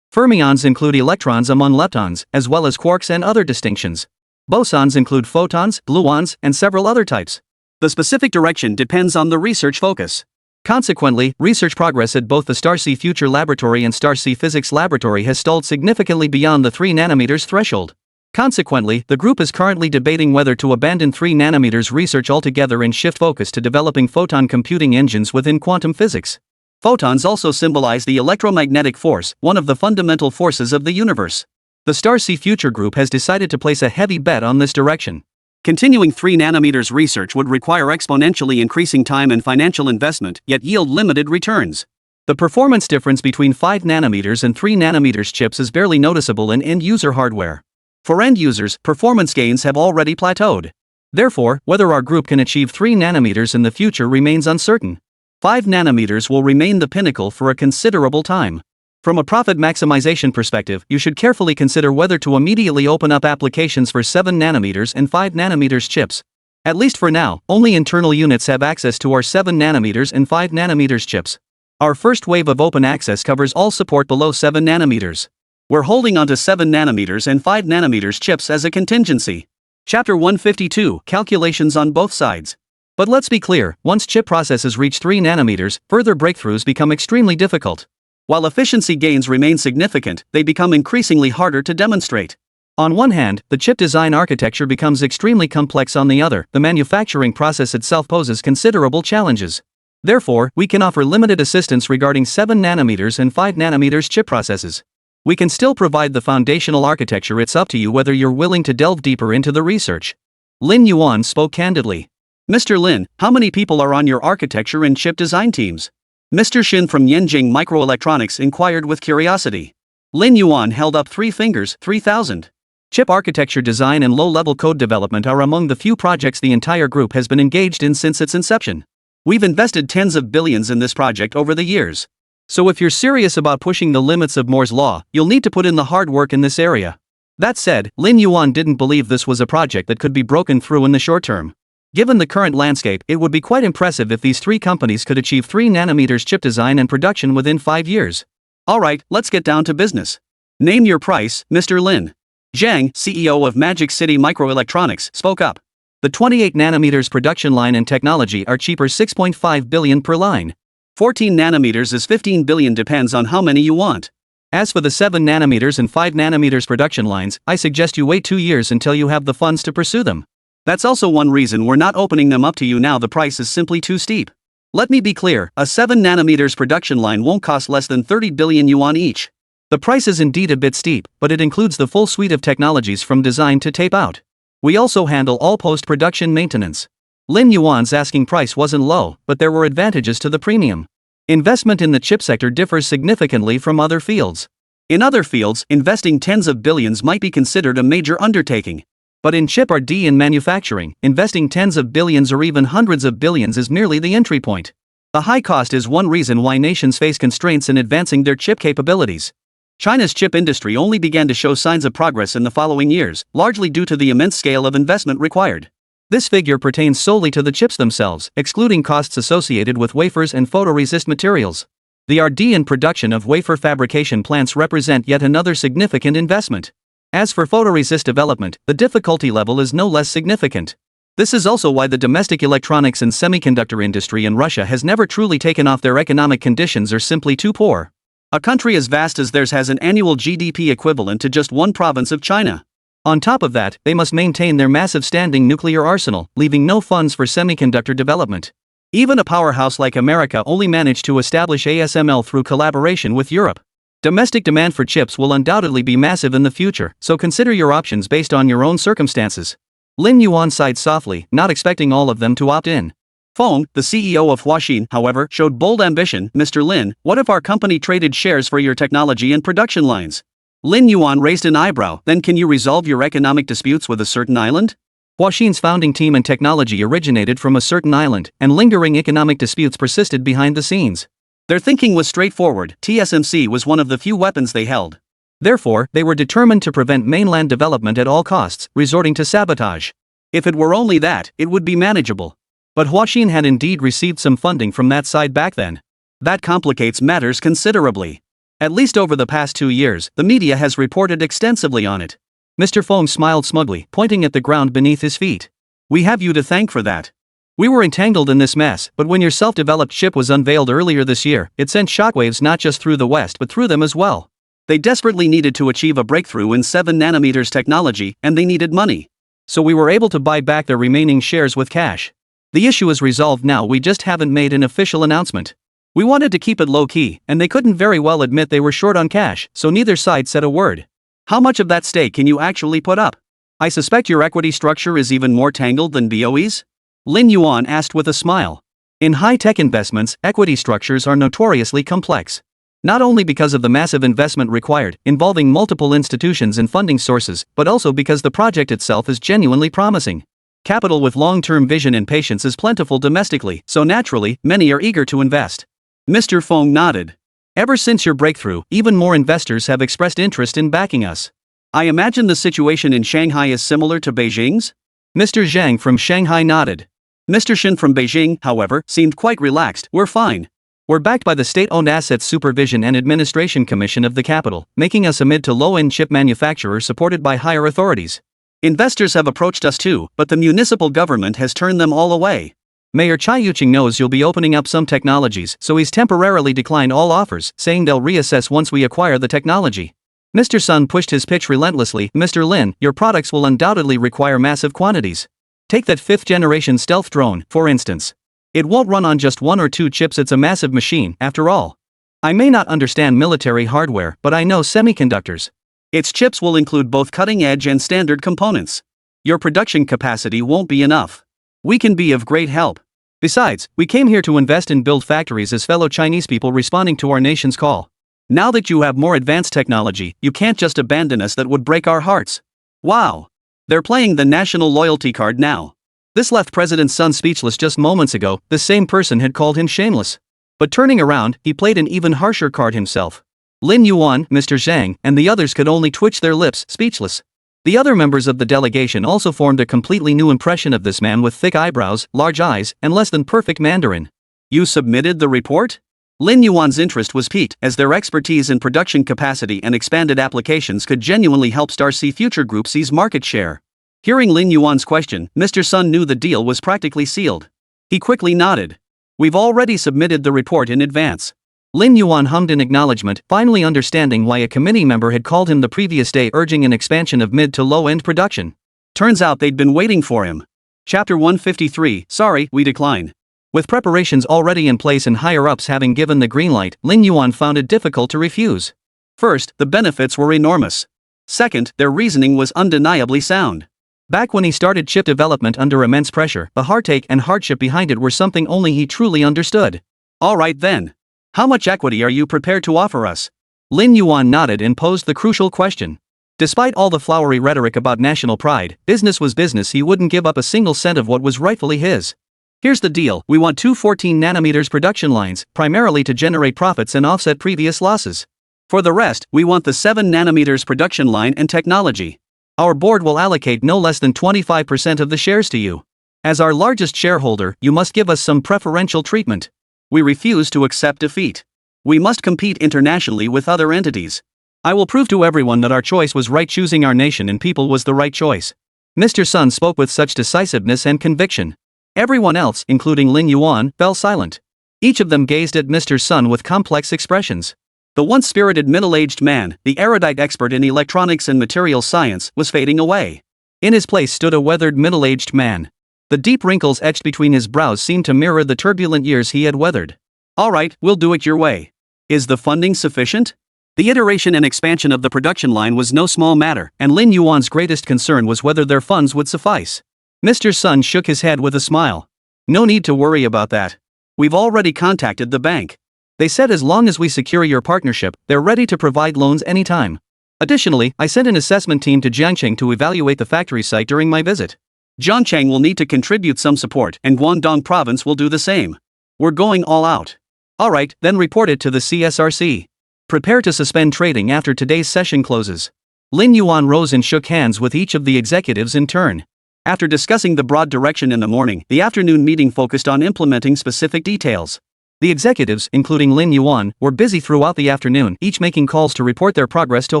Fermions include electrons among leptons, as well as quarks and other distinctions. Bosons include photons, gluons, and several other types. The specific direction depends on the research focus. Consequently, research progress at both the Starcy Future Laboratory and Starcy Physics Laboratory has stalled significantly beyond the 3 nanometers threshold. Consequently, the group is currently debating whether to abandon 3 nanometers research altogether and shift focus to developing photon computing engines within quantum physics. Photons also symbolize the electromagnetic force, one of the fundamental forces of the universe. The Starcy Future Group has decided to place a heavy bet on this direction. Continuing 3 nanometers research would require exponentially increasing time and financial investment, yet yield limited returns. The performance difference between 5 nanometers and 3 nanometers chips is barely noticeable in end-user hardware. For end users, performance gains have already plateaued. Therefore, whether our group can achieve 3 nanometers in the future remains uncertain. 5 nanometers will remain the pinnacle for a considerable time. From a profit maximization perspective, you should carefully consider whether to immediately open up applications for 7 nanometers and 5 nanometers chips. At least for now, only internal units have access to our 7 nanometers and 5 nanometers chips. Our first wave of open access covers all support below 7 nanometers. We're holding onto 7 nanometers and 5 nanometers chips as a contingency. Chapter 152, Calculations on both sides. But let's be clear, once chip processes reach 3 nanometers, further breakthroughs become extremely difficult. While efficiency gains remain significant, they become increasingly harder to demonstrate. On one hand, the chip design architecture becomes extremely complex. On the other, the manufacturing process itself poses considerable challenges. Therefore, we can offer limited assistance regarding 7 nanometers and 5 nanometers chip processes. We can still provide the foundational architecture. It's up to you whether you're willing to delve deeper into the research. Lin Yuan spoke candidly. Mr. Lin, how many people are on your architecture and chip design teams? Mr. Shin from Yenjing Microelectronics inquired with curiosity. Lin Yuan held up 3 fingers, 3,000. Chip architecture design and low-level code development are among the few projects the entire group has been engaged in since its inception. We've invested tens of billions in this project over the years. So if you're serious about pushing the limits of Moore's law, you'll need to put in the hard work in this area. That said, Lin Yuan didn't believe this was a project that could be broken through in the short term. Given the current landscape, it would be quite impressive if these 3 companies could achieve 3 nanometers chip design and production within 5 years. Alright, let's get down to business. Name your price, Mr. Lin. Zhang, CEO of Magic City Microelectronics, spoke up. The 28 nanometers production line and technology are cheaper, 6.5 billion per line. 14 nanometers is 15 billion, depends on how many you want. As for the 7 nanometers and 5 nanometers production lines, I suggest you wait 2 years until you have the funds to pursue them. That's also one reason we're not opening them up to you now. The price is simply too steep. Let me be clear, a 7 nanometers production line won't cost less than 30 billion yuan each. The price is indeed a bit steep, but it includes the full suite of technologies from design to tape out. We also handle all post-production maintenance. Lin Yuan's asking price wasn't low, but there were advantages to the premium. Investment in the chip sector differs significantly from other fields. In other fields, investing tens of billions might be considered a major undertaking. But in chip R&D and manufacturing, investing tens of billions or even hundreds of billions is merely the entry point. The high cost is one reason why nations face constraints in advancing their chip capabilities. China's chip industry only began to show signs of progress in the following years, largely due to the immense scale of investment required. This figure pertains solely to the chips themselves, excluding costs associated with wafers and photoresist materials. The R&D and production of wafer fabrication plants represent yet another significant investment. As for photoresist development, the difficulty level is no less significant. This is also why the domestic electronics and semiconductor industry in Russia has never truly taken off. Their economic conditions are simply too poor. A country as vast as theirs has an annual GDP equivalent to just one province of China. On top of that, they must maintain their massive standing nuclear arsenal, leaving no funds for semiconductor development. Even a powerhouse like America only managed to establish ASML through collaboration with Europe. Domestic demand for chips will undoubtedly be massive in the future, so consider your options based on your own circumstances. Lin Yuan sighed softly, not expecting all of them to opt in. Feng, the CEO of Huaxin, however, showed bold ambition. Mr. Lin, what if our company traded shares for your technology and production lines? Lin Yuan raised an eyebrow. Then can you resolve your economic disputes with a certain island? Huaxin's founding team and technology originated from a certain island, and lingering economic disputes persisted behind the scenes. Their thinking was straightforward. TSMC was one of the few weapons they held. Therefore, they were determined to prevent mainland development at all costs, resorting to sabotage. If it were only that, it would be manageable. But Huaxin had indeed received some funding from that side back then. That complicates matters considerably. At least over the past 2 years, the media has reported extensively on it. Mr. Feng smiled smugly, pointing at the ground beneath his feet. We have you to thank for that. We were entangled in this mess, but when your self-developed chip was unveiled earlier this year, it sent shockwaves not just through the West but through them as well. They desperately needed to achieve a breakthrough in 7 nanometers technology, and they needed money. So we were able to buy back their remaining shares with cash. The issue is resolved now, we just haven't made an official announcement. We wanted to keep it low-key, and they couldn't very well admit they were short on cash, so neither side said a word. How much of that stake can you actually put up? I suspect your equity structure is even more tangled than BOE's? Lin Yuan asked with a smile. In high-tech investments, equity structures are notoriously complex. Not only because of the massive investment required, involving multiple institutions and funding sources, but also because the project itself is genuinely promising. Capital with long-term vision and patience is plentiful domestically, so naturally, many are eager to invest. Mr. Feng nodded. Ever since your breakthrough, even more investors have expressed interest in backing us. I imagine the situation in Shanghai is similar to Beijing's? Mr. Zhang from Shanghai nodded. Mr. Shin from Beijing, however, seemed quite relaxed. We're fine. We're backed by the State-Owned Assets Supervision and Administration Commission of the capital, making us a mid to low-end chip manufacturer supported by higher authorities. Investors have approached us too, but the municipal government has turned them all away. Mayor Chai Yuqing knows you'll be opening up some technologies, so he's temporarily declined all offers, saying they'll reassess once we acquire the technology. Mr. Sun pushed his pitch relentlessly. Mr. Lin, your products will undoubtedly require massive quantities. Take that 5th-generation stealth drone, for instance. It won't run on just 1 or 2 chips, it's a massive machine, after all. I may not understand military hardware, but I know semiconductors. Its chips will include both cutting-edge and standard components. Your production capacity won't be enough. We can be of great help. Besides, we came here to invest and build factories as fellow Chinese people responding to our nation's call. Now that you have more advanced technology, you can't just abandon us. That would break our hearts. Wow. They're playing the national loyalty card now. This left President's son speechless. Just moments ago, the same person had called him shameless. But turning around, he played an even harsher card himself. Lin Yuan, Mr. Zhang, and the others could only twitch their lips, speechless. The other members of the delegation also formed a completely new impression of this man with thick eyebrows, large eyes, and less than perfect Mandarin. You submitted the report? Lin Yuan's interest was piqued, as their expertise in production capacity and expanded applications could genuinely help Star Sea Future Group seize market share. Hearing Lin Yuan's question, Mr. Sun knew the deal was practically sealed. He quickly nodded. We've already submitted the report in advance. Lin Yuan hummed in acknowledgement, finally understanding why a committee member had called him the previous day urging an expansion of mid to low-end production. Turns out they'd been waiting for him. Chapter 153, Sorry, we decline. With preparations already in place and higher-ups having given the green light, Lin Yuan found it difficult to refuse. First, the benefits were enormous. Second, their reasoning was undeniably sound. Back when he started chip development under immense pressure, the heartache and hardship behind it were something only he truly understood. Alright then. How much equity are you prepared to offer us? Lin Yuan nodded and posed the crucial question. Despite all the flowery rhetoric about national pride, business was business. He wouldn't give up a single cent of what was rightfully his. Here's the deal, we want two 14nm production lines, primarily to generate profits and offset previous losses. For the rest, we want the 7nm production line and technology. Our board will allocate no less than 25% of the shares to you. As our largest shareholder, you must give us some preferential treatment. We refuse to accept defeat. We must compete internationally with other entities. I will prove to everyone that our choice was right. Choosing our nation and people was the right choice. Mr. Sun spoke with such decisiveness and conviction. Everyone else, including Lin Yuan, fell silent. Each of them gazed at Mr. Sun with complex expressions. The once spirited middle-aged man, the erudite expert in electronics and materials science, was fading away. In his place stood a weathered middle-aged man. The deep wrinkles etched between his brows seemed to mirror the turbulent years he had weathered. Alright, we'll do it your way. Is the funding sufficient? The iteration and expansion of the production line was no small matter, and Lin Yuan's greatest concern was whether their funds would suffice. Mr. Sun shook his head with a smile. No need to worry about that. We've already contacted the bank. They said as long as we secure your partnership, they're ready to provide loans anytime. Additionally, I sent an assessment team to Jiangcheng to evaluate the factory site during my visit. Jiangcheng will need to contribute some support, and Guangdong province will do the same. We're going all out. Alright, then report it to the CSRC. Prepare to suspend trading after today's session closes. Lin Yuan rose and shook hands with each of the executives in turn. After discussing the broad direction in the morning, the afternoon meeting focused on implementing specific details. The executives, including Lin Yuan, were busy throughout the afternoon, each making calls to report their progress to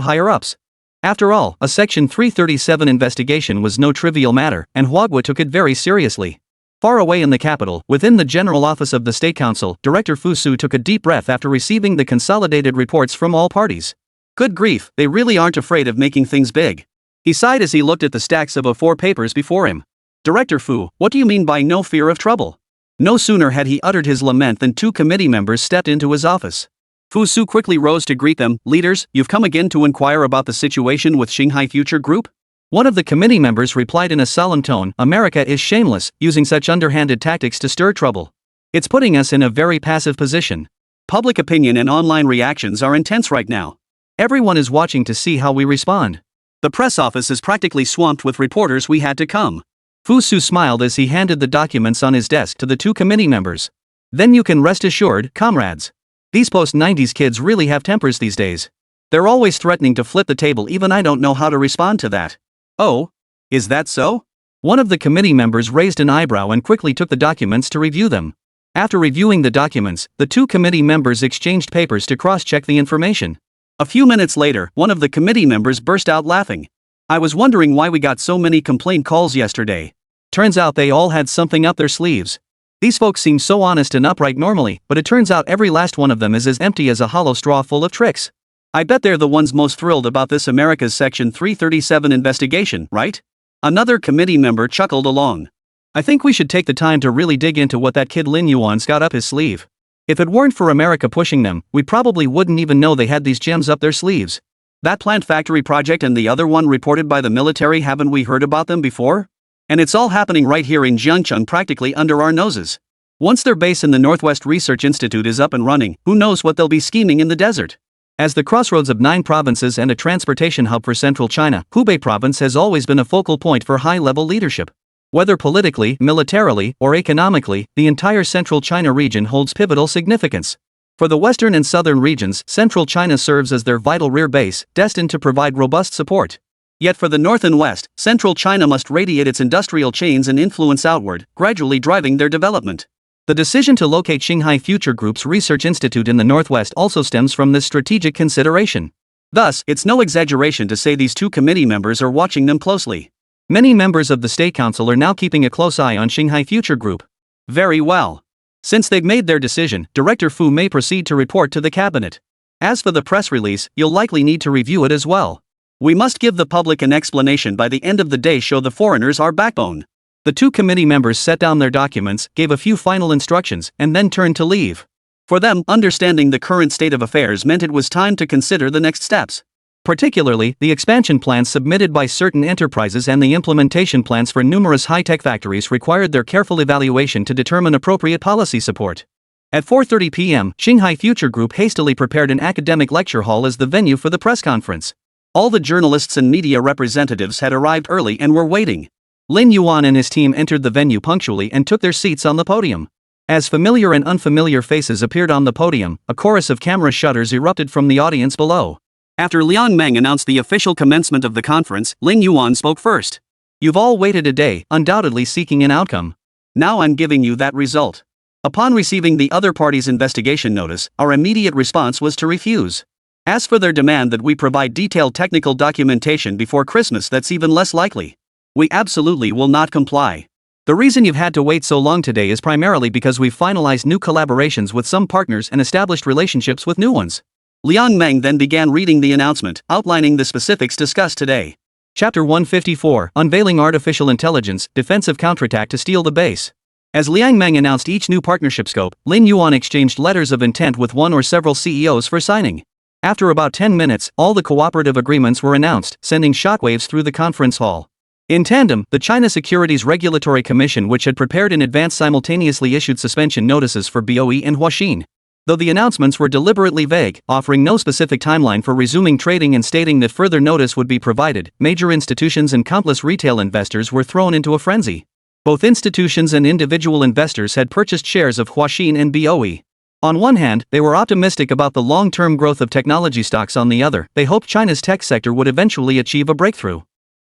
higher-ups. After all, a Section 337 investigation was no trivial matter, and Huagua took it very seriously. Far away in the capital, within the General Office of the State Council, Director Fu Su took a deep breath after receiving the consolidated reports from all parties. Good grief, they really aren't afraid of making things big. He sighed as he looked at the stacks of A4 papers before him. Director Fu, what do you mean by no fear of trouble? No sooner had he uttered his lament than two committee members stepped into his office. Fu Su quickly rose to greet them. Leaders, you've come again to inquire about the situation with Shanghai Future Group? One of the committee members replied in a solemn tone, America is shameless, using such underhanded tactics to stir trouble. It's putting us in a very passive position. Public opinion and online reactions are intense right now. Everyone is watching to see how we respond. The press office is practically swamped with reporters. We had to come. Fu Su smiled as he handed the documents on his desk to the two committee members. Then you can rest assured, comrades. These post-90s kids really have tempers these days. They're always threatening to flip the table. Even I don't know how to respond to that. Oh? Is that so? One of the committee members raised an eyebrow and quickly took the documents to review them. After reviewing the documents, the two committee members exchanged papers to cross-check the information. A few minutes later, one of the committee members burst out laughing. I was wondering why we got so many complaint calls yesterday. Turns out they all had something up their sleeves. These folks seem so honest and upright normally, but it turns out every last one of them is as empty as a hollow straw full of tricks. I bet they're the ones most thrilled about this America's Section 337 investigation, right? Another committee member chuckled along. I think we should take the time to really dig into what that kid Lin Yuan's got up his sleeve. If it weren't for America pushing them, we probably wouldn't even know they had these gems up their sleeves. That plant factory project and the other one reported by the military, haven't we heard about them before? And it's all happening right here in Jiangcheng, practically under our noses. Once their base in the Northwest Research Institute is up and running, who knows what they'll be scheming in the desert. As the crossroads of 9 provinces and a transportation hub for central China, Hubei province has always been a focal point for high-level leadership. Whether politically, militarily, or economically, the entire central China region holds pivotal significance. For the western and southern regions, central China serves as their vital rear base, destined to provide robust support. Yet for the north and west, central China must radiate its industrial chains and influence outward, gradually driving their development. The decision to locate Shanghai Future Group's Research Institute in the Northwest also stems from this strategic consideration. Thus, it's no exaggeration to say these 2 committee members are watching them closely. Many members of the State Council are now keeping a close eye on Shanghai Future Group. Very well. Since they've made their decision, Director Fu may proceed to report to the cabinet. As for the press release, you'll likely need to review it as well. We must give the public an explanation by the end of the day, show the foreigners our backbone. The 2 committee members set down their documents, gave a few final instructions, and then turned to leave. For them, understanding the current state of affairs meant it was time to consider the next steps. Particularly, the expansion plans submitted by certain enterprises and the implementation plans for numerous high-tech factories required their careful evaluation to determine appropriate policy support. At 4:30 p.m., Shanghai Future Group hastily prepared an academic lecture hall as the venue for the press conference. All the journalists and media representatives had arrived early and were waiting. Lin Yuan and his team entered the venue punctually and took their seats on the podium. As familiar and unfamiliar faces appeared on the podium, a chorus of camera shutters erupted from the audience below. After Liang Meng announced the official commencement of the conference, Lin Yuan spoke first. You've all waited a day, undoubtedly seeking an outcome. Now I'm giving you that result. Upon receiving the other party's investigation notice, our immediate response was to refuse. As for their demand that we provide detailed technical documentation before Christmas, that's even less likely. We absolutely will not comply. The reason you've had to wait so long today is primarily because we've finalized new collaborations with some partners and established relationships with new ones. Liang Meng then began reading the announcement, outlining the specifics discussed today. Chapter 154, Unveiling Artificial Intelligence, Defensive Counterattack to Steal the Base. As Liang Meng announced each new partnership scope, Lin Yuan exchanged letters of intent with one or several CEOs for signing. After about 10 minutes, all the cooperative agreements were announced, sending shockwaves through the conference hall. In tandem, the China Securities Regulatory Commission, which had prepared in advance, simultaneously issued suspension notices for BOE and Huaxin. Though the announcements were deliberately vague, offering no specific timeline for resuming trading and stating that further notice would be provided, major institutions and countless retail investors were thrown into a frenzy. Both institutions and individual investors had purchased shares of Huaxin and BOE. On one hand, they were optimistic about the long-term growth of technology stocks. On the other, they hoped China's tech sector would eventually achieve a breakthrough.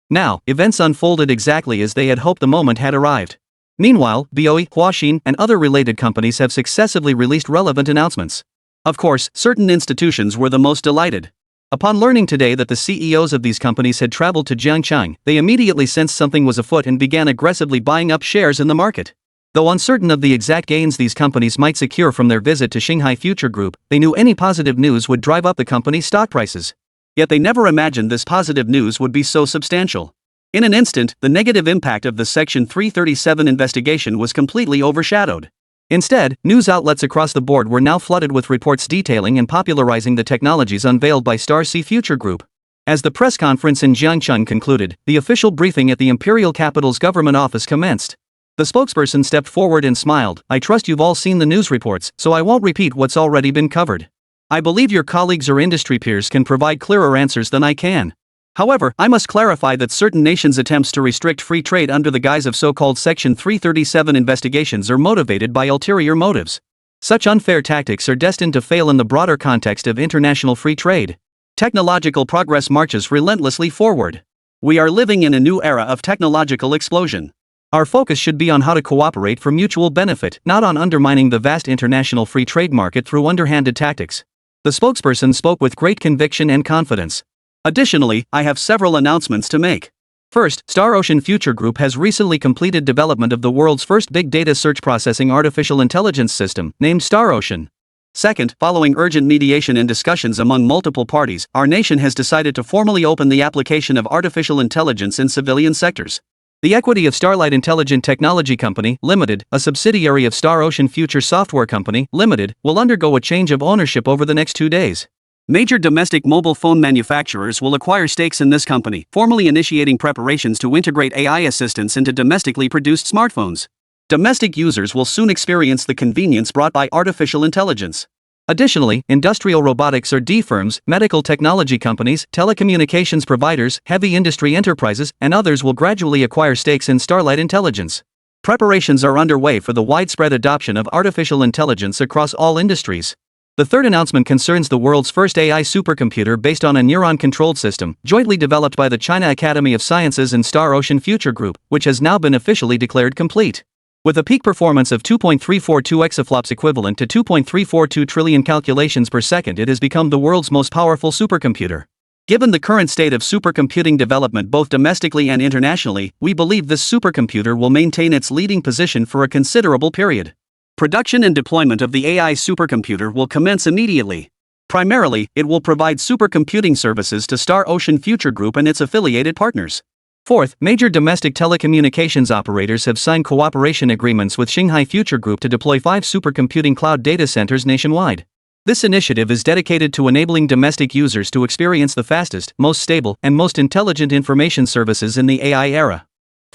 Now, events unfolded exactly as they had hoped. The moment had arrived. Meanwhile, BOE, Huaxin, and other related companies have successively released relevant announcements. Of course, certain institutions were the most delighted. Upon learning today that the CEOs of these companies had traveled to Jiangcheng, they immediately sensed something was afoot and began aggressively buying up shares in the market. Though uncertain of the exact gains these companies might secure from their visit to Shanghai Future Group, they knew any positive news would drive up the company's stock prices. Yet they never imagined this positive news would be so substantial. In an instant, the negative impact of the Section 337 investigation was completely overshadowed. Instead, news outlets across the board were now flooded with reports detailing and popularizing the technologies unveiled by Star Sea Future Group. As the press conference in Jiangcheng concluded, the official briefing at the imperial capital's government office commenced. The spokesperson stepped forward and smiled. I trust you've all seen the news reports, so I won't repeat what's already been covered. I believe your colleagues or industry peers can provide clearer answers than I can. However, I must clarify that certain nations' attempts to restrict free trade under the guise of so-called Section 337 investigations are motivated by ulterior motives. Such unfair tactics are destined to fail in the broader context of international free trade. Technological progress marches relentlessly forward. We are living in a new era of technological explosion. Our focus should be on how to cooperate for mutual benefit, not on undermining the vast international free trade market through underhanded tactics. The spokesperson spoke with great conviction and confidence. Additionally, I have several announcements to make. First, Star Ocean Future Group has recently completed development of the world's first big data search processing artificial intelligence system, named Star Ocean. Second, following urgent mediation and discussions among multiple parties, our nation has decided to formally open the application of artificial intelligence in civilian sectors. The equity of Starlight Intelligent Technology Company, Limited, a subsidiary of Star Ocean Future Software Company, Limited, will undergo a change of ownership over the next 2 days. Major domestic mobile phone manufacturers will acquire stakes in this company, formally initiating preparations to integrate AI assistants into domestically produced smartphones. Domestic users will soon experience the convenience brought by artificial intelligence. Additionally, industrial robotics or D firms, medical technology companies, telecommunications providers, heavy industry enterprises, and others will gradually acquire stakes in Starlight Intelligence. Preparations are underway for the widespread adoption of artificial intelligence across all industries. The third announcement concerns the world's first AI supercomputer based on a neuron-controlled system, jointly developed by the China Academy of Sciences and Star Ocean Future Group, which has now been officially declared complete. With a peak performance of 2.342 exaflops equivalent to 2.342 trillion calculations per second, it has become the world's most powerful supercomputer. Given the current state of supercomputing development both domestically and internationally, we believe this supercomputer will maintain its leading position for a considerable period. Production and deployment of the AI supercomputer will commence immediately. Primarily, it will provide supercomputing services to Star Ocean Future Group and its affiliated partners. Fourth, major domestic telecommunications operators have signed cooperation agreements with Shanghai Future Group to deploy 5 supercomputing cloud data centers nationwide. This initiative is dedicated to enabling domestic users to experience the fastest, most stable, and most intelligent information services in the AI era.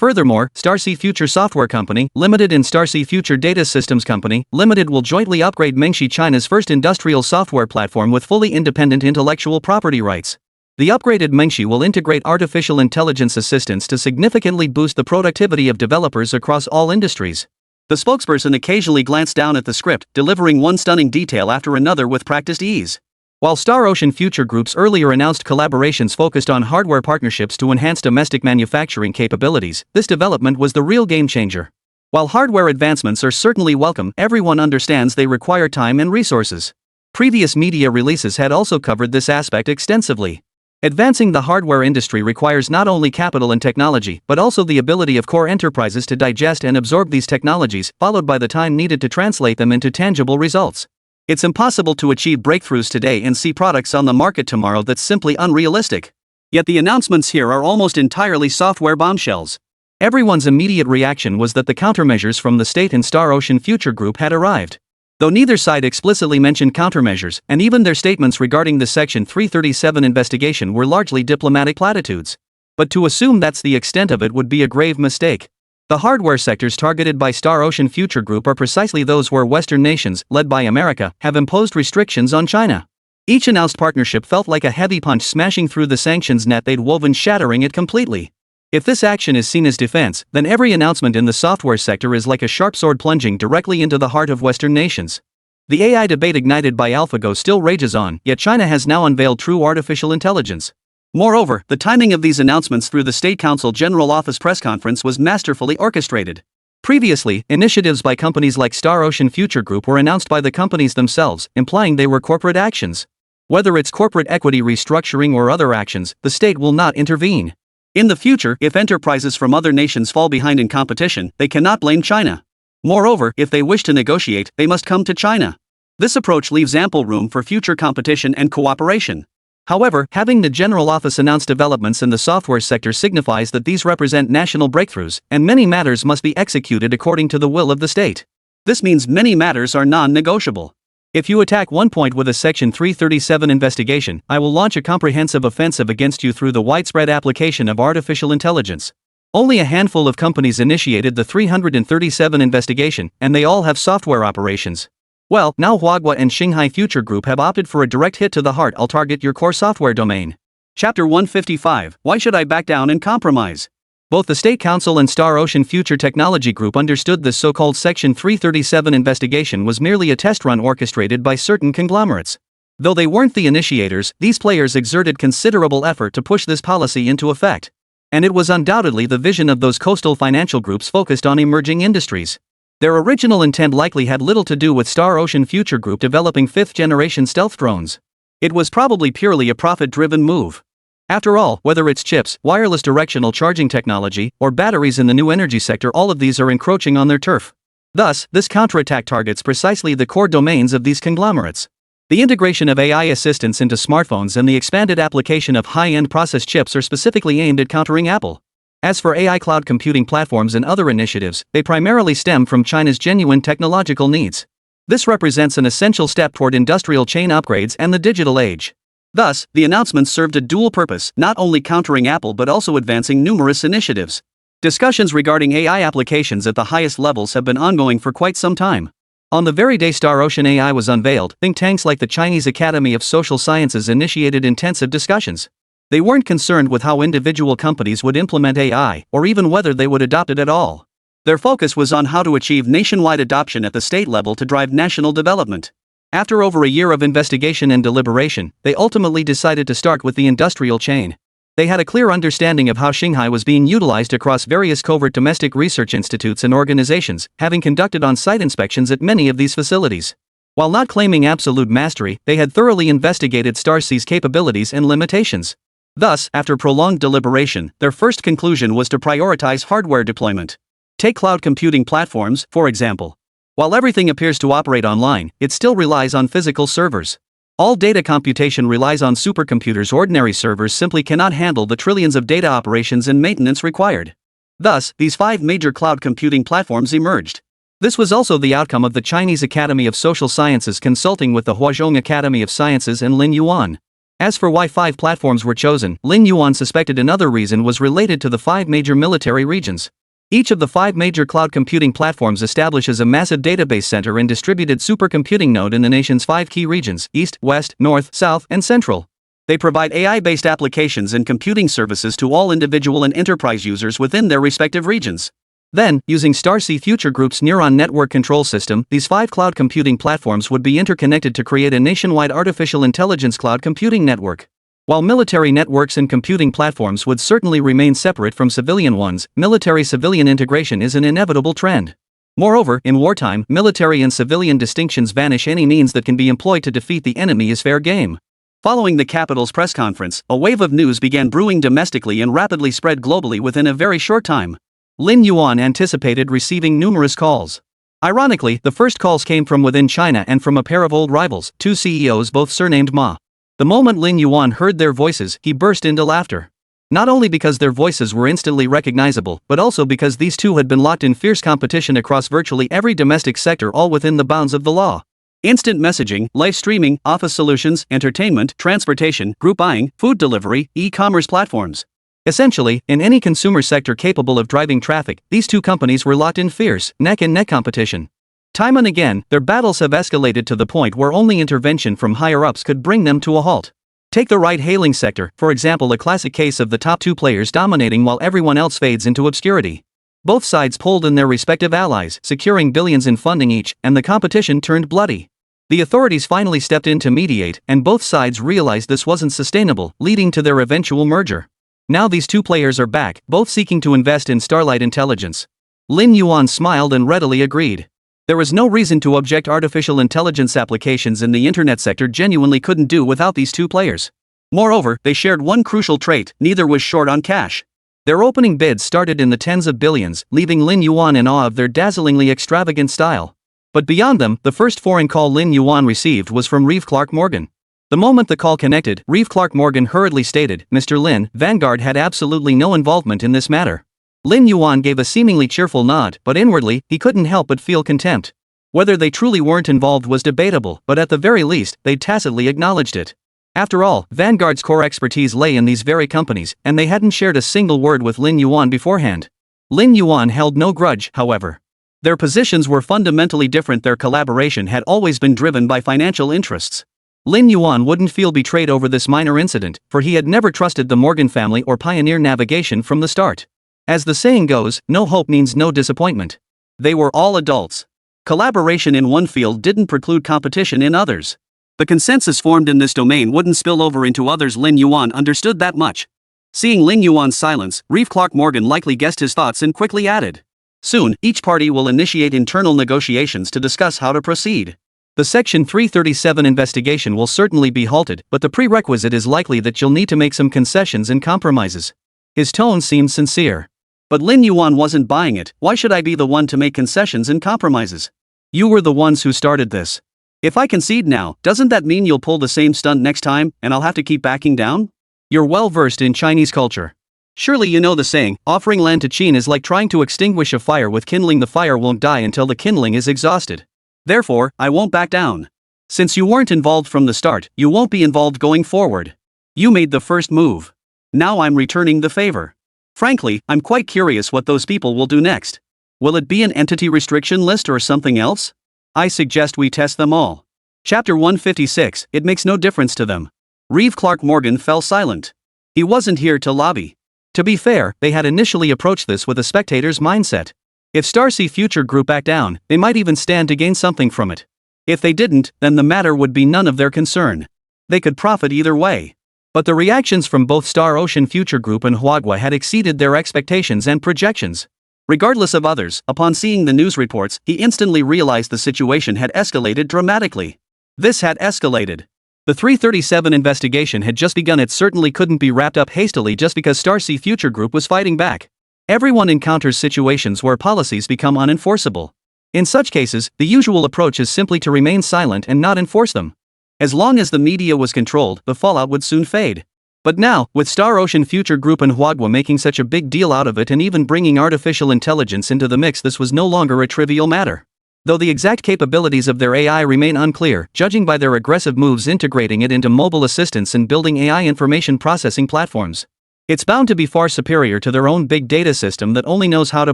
Furthermore, Starsea Future Software Company, Limited and Starsea Future Data Systems Company, Limited will jointly upgrade Mengxi China's first industrial software platform with fully independent intellectual property rights. The upgraded Mengxi will integrate artificial intelligence assistants to significantly boost the productivity of developers across all industries. The spokesperson occasionally glanced down at the script, delivering one stunning detail after another with practiced ease. While Star Ocean Future Group's earlier announced collaborations focused on hardware partnerships to enhance domestic manufacturing capabilities, this development was the real game changer. While hardware advancements are certainly welcome, everyone understands they require time and resources. Previous media releases had also covered this aspect extensively. Advancing the hardware industry requires not only capital and technology, but also the ability of core enterprises to digest and absorb these technologies, followed by the time needed to translate them into tangible results. It's impossible to achieve breakthroughs today and see products on the market tomorrow. That's simply unrealistic. Yet the announcements here are almost entirely software bombshells. Everyone's immediate reaction was that the countermeasures from the state and Star Ocean Future Group had arrived. Though neither side explicitly mentioned countermeasures, and even their statements regarding the Section 337 investigation were largely diplomatic platitudes. But to assume that's the extent of it would be a grave mistake. The hardware sectors targeted by Star Ocean Future Group are precisely those where Western nations, led by America, have imposed restrictions on China. Each announced partnership felt like a heavy punch smashing through the sanctions net they'd woven, shattering it completely. If this action is seen as defense, then every announcement in the software sector is like a sharp sword plunging directly into the heart of Western nations. The AI debate ignited by AlphaGo still rages on, yet China has now unveiled true artificial intelligence. Moreover, the timing of these announcements through the State Council General Office press conference was masterfully orchestrated. Previously, initiatives by companies like Star Ocean Future Group were announced by the companies themselves, implying they were corporate actions. Whether it's corporate equity restructuring or other actions, the state will not intervene. In the future, if enterprises from other nations fall behind in competition, they cannot blame China. Moreover, if they wish to negotiate, they must come to China. This approach leaves ample room for future competition and cooperation. However, having the General Office announce developments in the software sector signifies that these represent national breakthroughs, and many matters must be executed according to the will of the state. This means many matters are non-negotiable. If you attack one point with a Section 337 investigation, I will launch a comprehensive offensive against you through the widespread application of artificial intelligence. Only a handful of companies initiated the 337 investigation, and they all have software operations. Well, now Huagua and Shanghai Future Group have opted for a direct hit to the heart. I'll target your core software domain. Chapter 155, Why should I back down and compromise? Both the State Council and Star Ocean Future Technology Group understood this so-called Section 337 investigation was merely a test run orchestrated by certain conglomerates. Though they weren't the initiators, these players exerted considerable effort to push this policy into effect. And it was undoubtedly the vision of those coastal financial groups focused on emerging industries. Their original intent likely had little to do with Star Ocean Future Group developing 5th-generation stealth drones. It was probably purely a profit-driven move. After all, whether it's chips, wireless directional charging technology, or batteries in the new energy sector, all of these are encroaching on their turf. Thus, this counterattack targets precisely the core domains of these conglomerates. The integration of AI assistants into smartphones and the expanded application of high-end processed chips are specifically aimed at countering Apple. As for AI cloud computing platforms and other initiatives, they primarily stem from China's genuine technological needs. This represents an essential step toward industrial chain upgrades and the digital age. Thus, the announcement served a dual purpose, not only countering Apple but also advancing numerous initiatives. Discussions regarding AI applications at the highest levels have been ongoing for quite some time. On the very day Star Ocean AI was unveiled, think tanks like the Chinese Academy of Social Sciences initiated intensive discussions. They weren't concerned with how individual companies would implement AI, or even whether they would adopt it at all. Their focus was on how to achieve nationwide adoption at the state level to drive national development. After over a year of investigation and deliberation, they ultimately decided to start with the industrial chain. They had a clear understanding of how Shanghai was being utilized across various covert domestic research institutes and organizations, having conducted on-site inspections at many of these facilities. While not claiming absolute mastery, they had thoroughly investigated Starsea's capabilities and limitations. Thus, after prolonged deliberation, their first conclusion was to prioritize hardware deployment. Take cloud computing platforms, for example. While everything appears to operate online, it still relies on physical servers. All data computation relies on supercomputers. Ordinary servers simply cannot handle the trillions of data operations and maintenance required. Thus, these 5 major cloud computing platforms emerged. This was also the outcome of the Chinese Academy of Social Sciences consulting with the Huazhong Academy of Sciences and Lin Yuan. As for why 5 platforms were chosen, Lin Yuan suspected another reason was related to the 5 major military regions. Each of the 5 major cloud computing platforms establishes a massive database center and distributed supercomputing node in the nation's 5 key regions: East, West, North, South, and Central. They provide AI-based applications and computing services to all individual and enterprise users within their respective regions. Then, using Starsea Future Group's Neuron Network Control System, these 5 cloud computing platforms would be interconnected to create a nationwide artificial intelligence cloud computing network. While military networks and computing platforms would certainly remain separate from civilian ones, military-civilian integration is an inevitable trend. Moreover, in wartime, military and civilian distinctions vanish. Any means that can be employed to defeat the enemy is fair game. Following the capital's press conference, a wave of news began brewing domestically and rapidly spread globally within a very short time. Lin Yuan anticipated receiving numerous calls. Ironically, the first calls came from within China and from a pair of old rivals, 2 CEOs both surnamed Ma. The moment Lin Yuan heard their voices, he burst into laughter. Not only because their voices were instantly recognizable, but also because these two had been locked in fierce competition across virtually every domestic sector, all within the bounds of the law. Instant messaging, live streaming, office solutions, entertainment, transportation, group buying, food delivery, e-commerce platforms. Essentially, in any consumer sector capable of driving traffic, these two companies were locked in fierce, neck-and-neck competition. Time and again, their battles have escalated to the point where only intervention from higher-ups could bring them to a halt. Take the ride-hailing sector, for example, a classic case of the top 2 players dominating while everyone else fades into obscurity. Both sides pulled in their respective allies, securing billions in funding each, and the competition turned bloody. The authorities finally stepped in to mediate, and both sides realized this wasn't sustainable, leading to their eventual merger. Now these 2 players are back, both seeking to invest in Starlight Intelligence. Lin Yuan smiled and readily agreed. There was no reason to object. Artificial intelligence applications in the internet sector genuinely couldn't do without these 2 players. Moreover, they shared one crucial trait: neither was short on cash. Their opening bids started in the tens of billions, leaving Lin Yuan in awe of their dazzlingly extravagant style. But beyond them, the first foreign call Lin Yuan received was from Reeve Clark Morgan. The moment the call connected, Reeve Clark Morgan hurriedly stated, "Mr. Lin, Vanguard had absolutely no involvement in this matter." Lin Yuan gave a seemingly cheerful nod, but inwardly, he couldn't help but feel contempt. Whether they truly weren't involved was debatable, but at the very least, they'd tacitly acknowledged it. After all, Vanguard's core expertise lay in these very companies, and they hadn't shared a single word with Lin Yuan beforehand. Lin Yuan held no grudge, however. Their positions were fundamentally different. Their collaboration had always been driven by financial interests. Lin Yuan wouldn't feel betrayed over this minor incident, for he had never trusted the Morgan family or Pioneer Navigation from the start. As the saying goes, no hope means no disappointment. They were all adults. Collaboration in one field didn't preclude competition in others. The consensus formed in this domain wouldn't spill over into others. Lin Yuan understood that much. Seeing Lin Yuan's silence, Reeve Clark Morgan likely guessed his thoughts and quickly added, "Soon, each party will initiate internal negotiations to discuss how to proceed. The Section 337 investigation will certainly be halted, but the prerequisite is likely that you'll need to make some concessions and compromises." His tone seemed sincere. But Lin Yuan wasn't buying it. "Why should I be the one to make concessions and compromises? You were the ones who started this. If I concede now, doesn't that mean you'll pull the same stunt next time, and I'll have to keep backing down? You're well versed in Chinese culture. Surely you know the saying, offering land to Qin is like trying to extinguish a fire with kindling. The fire won't die until the kindling is exhausted. Therefore, I won't back down." Since you weren't involved from the start, you won't be involved going forward. You made the first move. Now I'm returning the favor. Frankly, I'm quite curious what those people will do next. Will it be an entity restriction list or something else? I suggest we test them all. Chapter 156, it makes no difference to them. Reeve Clark Morgan fell silent. He wasn't here to lobby. To be fair, they had initially approached this with a spectator's mindset. If Starcy Future Group backed down, they might even stand to gain something from it. If they didn't, then the matter would be none of their concern. They could profit either way. But the reactions from both Star Ocean Future Group and manhwa had exceeded their expectations and projections. Regardless of others, upon seeing the news reports, he instantly realized the situation had escalated dramatically. This had escalated. The 337 investigation had just begun. It certainly couldn't be wrapped up hastily just because Starcy Future Group was fighting back. Everyone encounters situations where policies become unenforceable. In such cases, the usual approach is simply to remain silent and not enforce them. As long as the media was controlled, the fallout would soon fade. But now, with Star Ocean Future Group and manhwa making such a big deal out of it and even bringing artificial intelligence into the mix, this was no longer a trivial matter. Though the exact capabilities of their AI remain unclear, judging by their aggressive moves integrating it into mobile assistants and building AI information processing platforms, it's bound to be far superior to their own big data system that only knows how to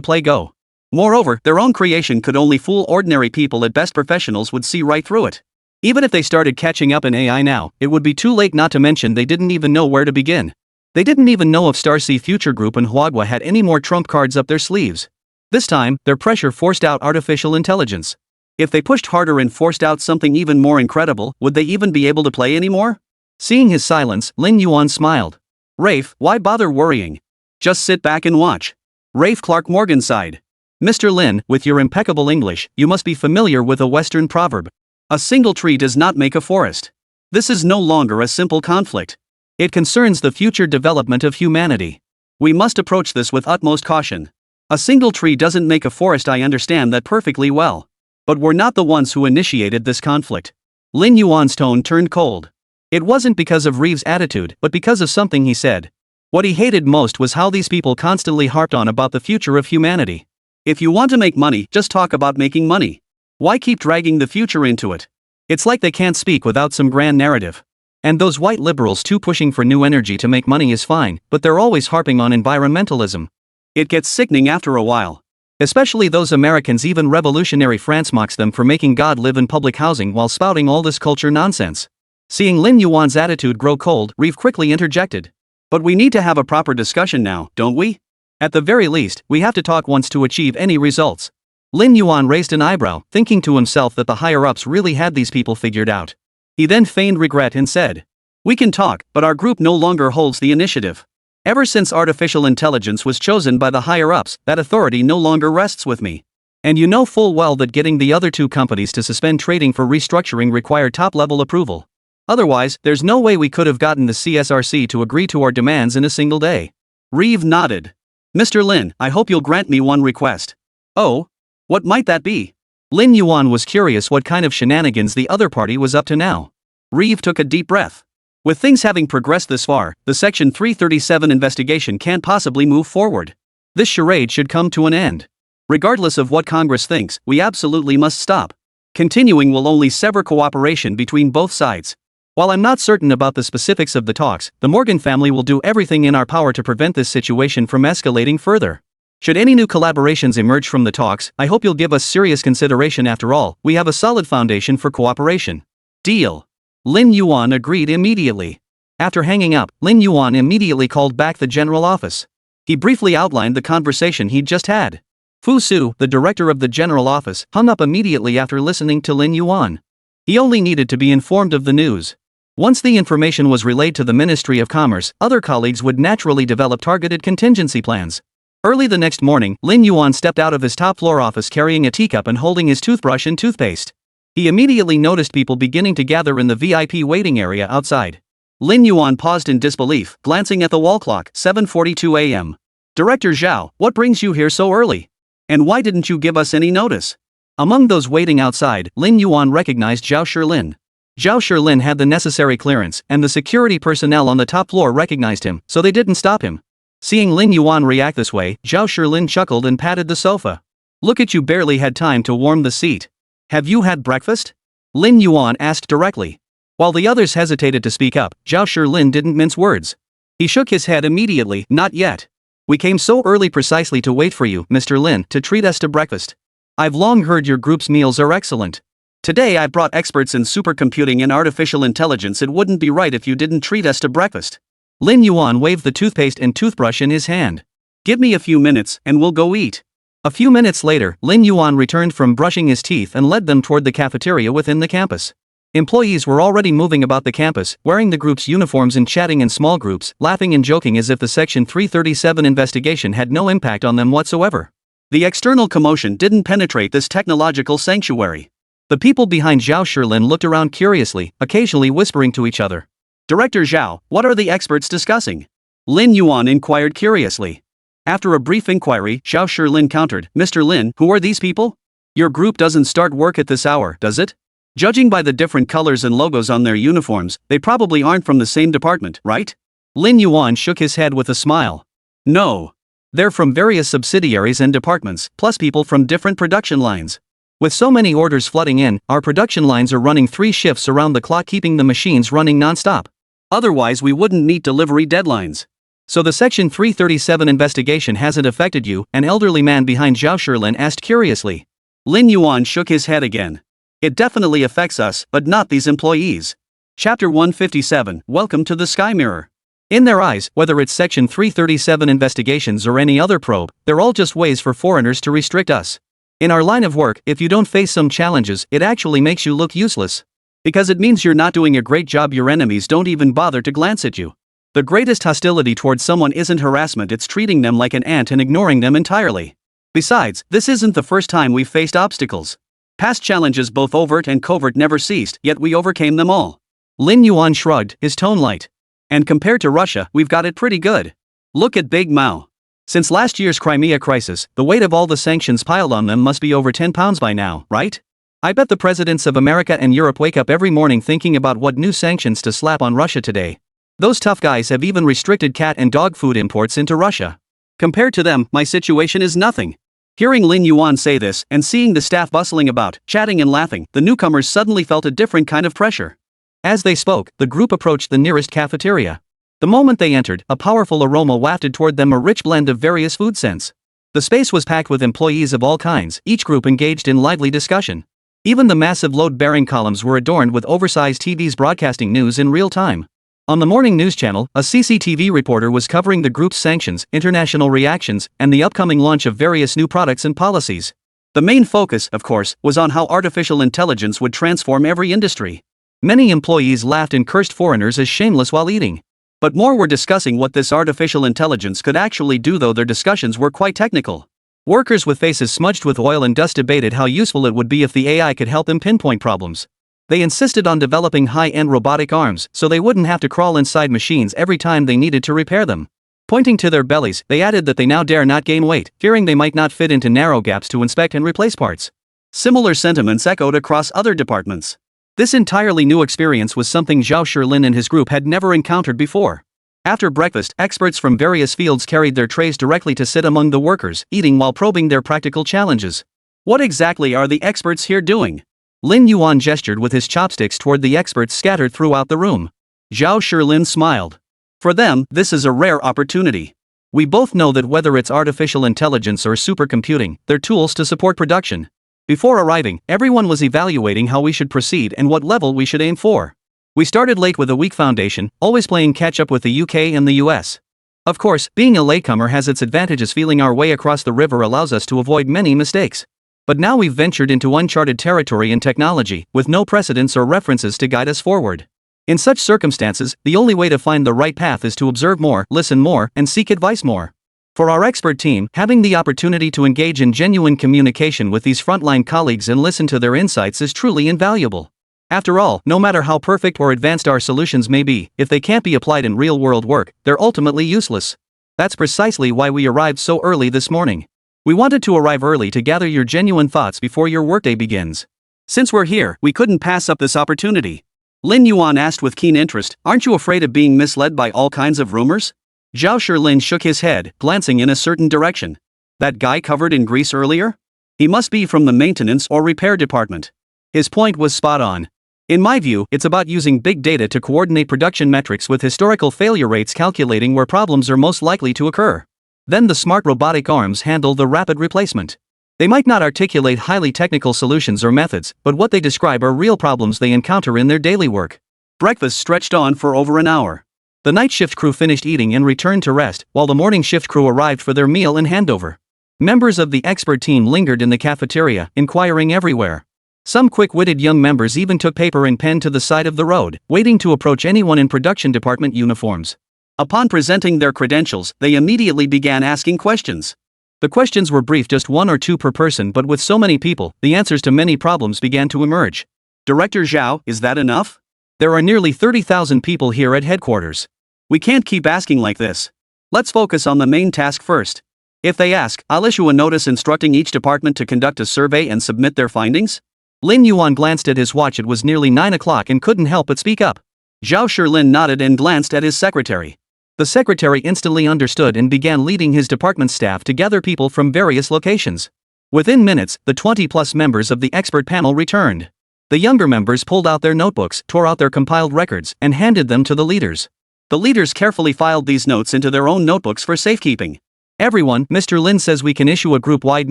play Go. Moreover, their own creation could only fool ordinary people at best. Professionals would see right through it. Even if they started catching up in AI now, it would be too late, not to mention they didn't even know where to begin. They didn't even know if Starcy Future Group and manhwa had any more trump cards up their sleeves. This time, their pressure forced out artificial intelligence. If they pushed harder and forced out something even more incredible, would they even be able to play anymore? Seeing his silence, Lin Yuan smiled. Rafe, why bother worrying? Just sit back and watch. Rafe Clark Morgan sighed. Mr. Lin, with your impeccable English, you must be familiar with a Western proverb. A single tree does not make a forest. This is no longer a simple conflict. It concerns the future development of humanity. We must approach this with utmost caution. A single tree doesn't make a forest. I understand that perfectly well. But we're not the ones who initiated this conflict. Lin Yuan's tone turned cold. It wasn't because of Reeve's attitude, but because of something he said. What he hated most was how these people constantly harped on about the future of humanity. If you want to make money, just talk about making money. Why keep dragging the future into it? It's like they can't speak without some grand narrative. And those white liberals too, pushing for new energy to make money is fine, but they're always harping on environmentalism. It gets sickening after a while. Especially those Americans. Even revolutionary France mocks them for making God live in public housing while spouting all this culture nonsense. Seeing Lin Yuan's attitude grow cold, Reeve quickly interjected. But we need to have a proper discussion now, don't we? At the very least, we have to talk once to achieve any results. Lin Yuan raised an eyebrow, thinking to himself that the higher-ups really had these people figured out. He then feigned regret and said, we can talk, but our group no longer holds the initiative. Ever since artificial intelligence was chosen by the higher-ups, that authority no longer rests with me. And you know full well that getting the other two companies to suspend trading for restructuring required top-level approval. Otherwise, there's no way we could have gotten the CSRC to agree to our demands in a single day. Reeve nodded. Mr. Lin, I hope you'll grant me one request. Oh? What might that be? Lin Yuan was curious what kind of shenanigans the other party was up to now. Reeve took a deep breath. With things having progressed this far, the Section 337 investigation can't possibly move forward. This charade should come to an end. Regardless of what Congress thinks, we absolutely must stop. Continuing will only sever cooperation between both sides. While I'm not certain about the specifics of the talks, the Morgan family will do everything in our power to prevent this situation from escalating further. Should any new collaborations emerge from the talks, I hope you'll give us serious consideration. After all, we have a solid foundation for cooperation. Deal. Lin Yuan agreed immediately. After hanging up, Lin Yuan immediately called back the general office. He briefly outlined the conversation he'd just had. Fu Su, the director of the general office, hung up immediately after listening to Lin Yuan. He only needed to be informed of the news. Once the information was relayed to the Ministry of Commerce, other colleagues would naturally develop targeted contingency plans. Early the next morning, Lin Yuan stepped out of his top-floor office carrying a teacup and holding his toothbrush and toothpaste. He immediately noticed people beginning to gather in the VIP waiting area outside. Lin Yuan paused in disbelief, glancing at the wall clock, 7:42 a.m. Director Zhao, what brings you here so early? And why didn't you give us any notice? Among those waiting outside, Lin Yuan recognized Zhao Shilin. Zhao Shilin had the necessary clearance, and the security personnel on the top floor recognized him, so they didn't stop him. Seeing Lin Yuan react this way, Zhao Shilin chuckled and patted the sofa. Look at you, barely had time to warm the seat. Have you had breakfast? Lin Yuan asked directly. While the others hesitated to speak up, Zhao Shilin didn't mince words. He shook his head immediately. Not yet. We came so early precisely to wait for you, Mr. Lin, to treat us to breakfast. I've long heard your group's meals are excellent. Today I brought experts in supercomputing and artificial intelligence. It wouldn't be right if you didn't treat us to breakfast. Lin Yuan waved the toothpaste and toothbrush in his hand. Give me a few minutes and we'll go eat. A few minutes later, Lin Yuan returned from brushing his teeth and led them toward the cafeteria within the campus. Employees were already moving about the campus, wearing the group's uniforms and chatting in small groups, laughing and joking as if the Section 337 investigation had no impact on them whatsoever. The external commotion didn't penetrate this technological sanctuary. The people behind Zhao Shilin looked around curiously, occasionally whispering to each other. Director Zhao, what are the experts discussing? Lin Yuan inquired curiously. After a brief inquiry, Zhao Shilin countered, Mr. Lin, who are these people? Your group doesn't start work at this hour, does it? Judging by the different colors and logos on their uniforms, they probably aren't from the same department, right? Lin Yuan shook his head with a smile. No. They're from various subsidiaries and departments, plus people from different production lines. With so many orders flooding in, our production lines are running 3 shifts around the clock, keeping the machines running non-stop. Otherwise we wouldn't meet delivery deadlines. So the Section 337 investigation hasn't affected you? An elderly man behind Zhao Shilin asked curiously. Lin Yuan shook his head again. It definitely affects us, but not these employees. Chapter 157, Welcome to the Sky Mirror. In their eyes, whether it's Section 337 investigations or any other probe, they're all just ways for foreigners to restrict us. In our line of work, if you don't face some challenges, it actually makes you look useless. Because it means you're not doing a great job. Your enemies don't even bother to glance at you. The greatest hostility towards someone isn't harassment, it's treating them like an ant and ignoring them entirely. Besides, this isn't the first time we've faced obstacles. Past challenges, both overt and covert, never ceased, yet we overcame them all. Lin Yuan shrugged, his tone light. And compared to Russia, we've got it pretty good. Look at Big Mao. Since last year's Crimea crisis, the weight of all the sanctions piled on them must be over 10 pounds by now, right? I bet the presidents of America and Europe wake up every morning thinking about what new sanctions to slap on Russia today. Those tough guys have even restricted cat and dog food imports into Russia. Compared to them, my situation is nothing. Hearing Lin Yuan say this, and seeing the staff bustling about, chatting and laughing, the newcomers suddenly felt a different kind of pressure. As they spoke, the group approached the nearest cafeteria. The moment they entered, a powerful aroma wafted toward them, a rich blend of various food scents. The space was packed with employees of all kinds, each group engaged in lively discussion. Even the massive load-bearing columns were adorned with oversized TVs broadcasting news in real time. On the morning news channel, a CCTV reporter was covering the group's sanctions, international reactions, and the upcoming launch of various new products and policies. The main focus, of course, was on how artificial intelligence would transform every industry. Many employees laughed and cursed foreigners as shameless while eating. But more were discussing what this artificial intelligence could actually do, though their discussions were quite technical. Workers with faces smudged with oil and dust debated how useful it would be if the AI could help them pinpoint problems. They insisted on developing high-end robotic arms so they wouldn't have to crawl inside machines every time they needed to repair them. Pointing to their bellies, they added that they now dare not gain weight, fearing they might not fit into narrow gaps to inspect and replace parts. Similar sentiments echoed across other departments. This entirely new experience was something Zhao Shilin and his group had never encountered before. After breakfast, experts from various fields carried their trays directly to sit among the workers, eating while probing their practical challenges. What exactly are the experts here doing? Lin Yuan gestured with his chopsticks toward the experts scattered throughout the room. Zhao Shilin smiled. For them, this is a rare opportunity. We both know that whether it's artificial intelligence or supercomputing, they're tools to support production. Before arriving, everyone was evaluating how we should proceed and what level we should aim for. We started late with a weak foundation, always playing catch-up with the UK and the US. Of course, being a latecomer has its advantages. Feeling our way across the river allows us to avoid many mistakes. But now we've ventured into uncharted territory in technology, with no precedents or references to guide us forward. In such circumstances, the only way to find the right path is to observe more, listen more, and seek advice more. For our expert team, having the opportunity to engage in genuine communication with these frontline colleagues and listen to their insights is truly invaluable. After all, no matter how perfect or advanced our solutions may be, if they can't be applied in real-world work, they're ultimately useless. That's precisely why we arrived so early this morning. We wanted to arrive early to gather your genuine thoughts before your workday begins. Since we're here, we couldn't pass up this opportunity. Lin Yuan asked with keen interest, aren't you afraid of being misled by all kinds of rumors? Zhao Shilin shook his head, glancing in a certain direction. That guy covered in grease earlier? He must be from the maintenance or repair department. His point was spot on. In my view, it's about using big data to coordinate production metrics with historical failure rates, calculating where problems are most likely to occur. Then the smart robotic arms handle the rapid replacement. They might not articulate highly technical solutions or methods, but what they describe are real problems they encounter in their daily work. Breakfast stretched on for over an hour. The night shift crew finished eating and returned to rest, while the morning shift crew arrived for their meal and handover. Members of the expert team lingered in the cafeteria, inquiring everywhere. Some quick-witted young members even took paper and pen to the side of the road, waiting to approach anyone in production department uniforms. Upon presenting their credentials, they immediately began asking questions. The questions were brief, just one or two per person, but with so many people, the answers to many problems began to emerge. Director Zhao, is that enough? There are nearly 30,000 people here at headquarters. We can't keep asking like this. Let's focus on the main task first. If they ask, I'll issue a notice instructing each department to conduct a survey and submit their findings. Lin Yuan glanced at his watch. It was nearly 9 o'clock and couldn't help but speak up. Zhao Shilin nodded and glanced at his secretary. The secretary instantly understood and began leading his department staff to gather people from various locations. Within minutes, the 20-plus members of the expert panel returned. The younger members pulled out their notebooks, tore out their compiled records, and handed them to the leaders. The leaders carefully filed these notes into their own notebooks for safekeeping. Everyone, Mr. Lin says we can issue a group-wide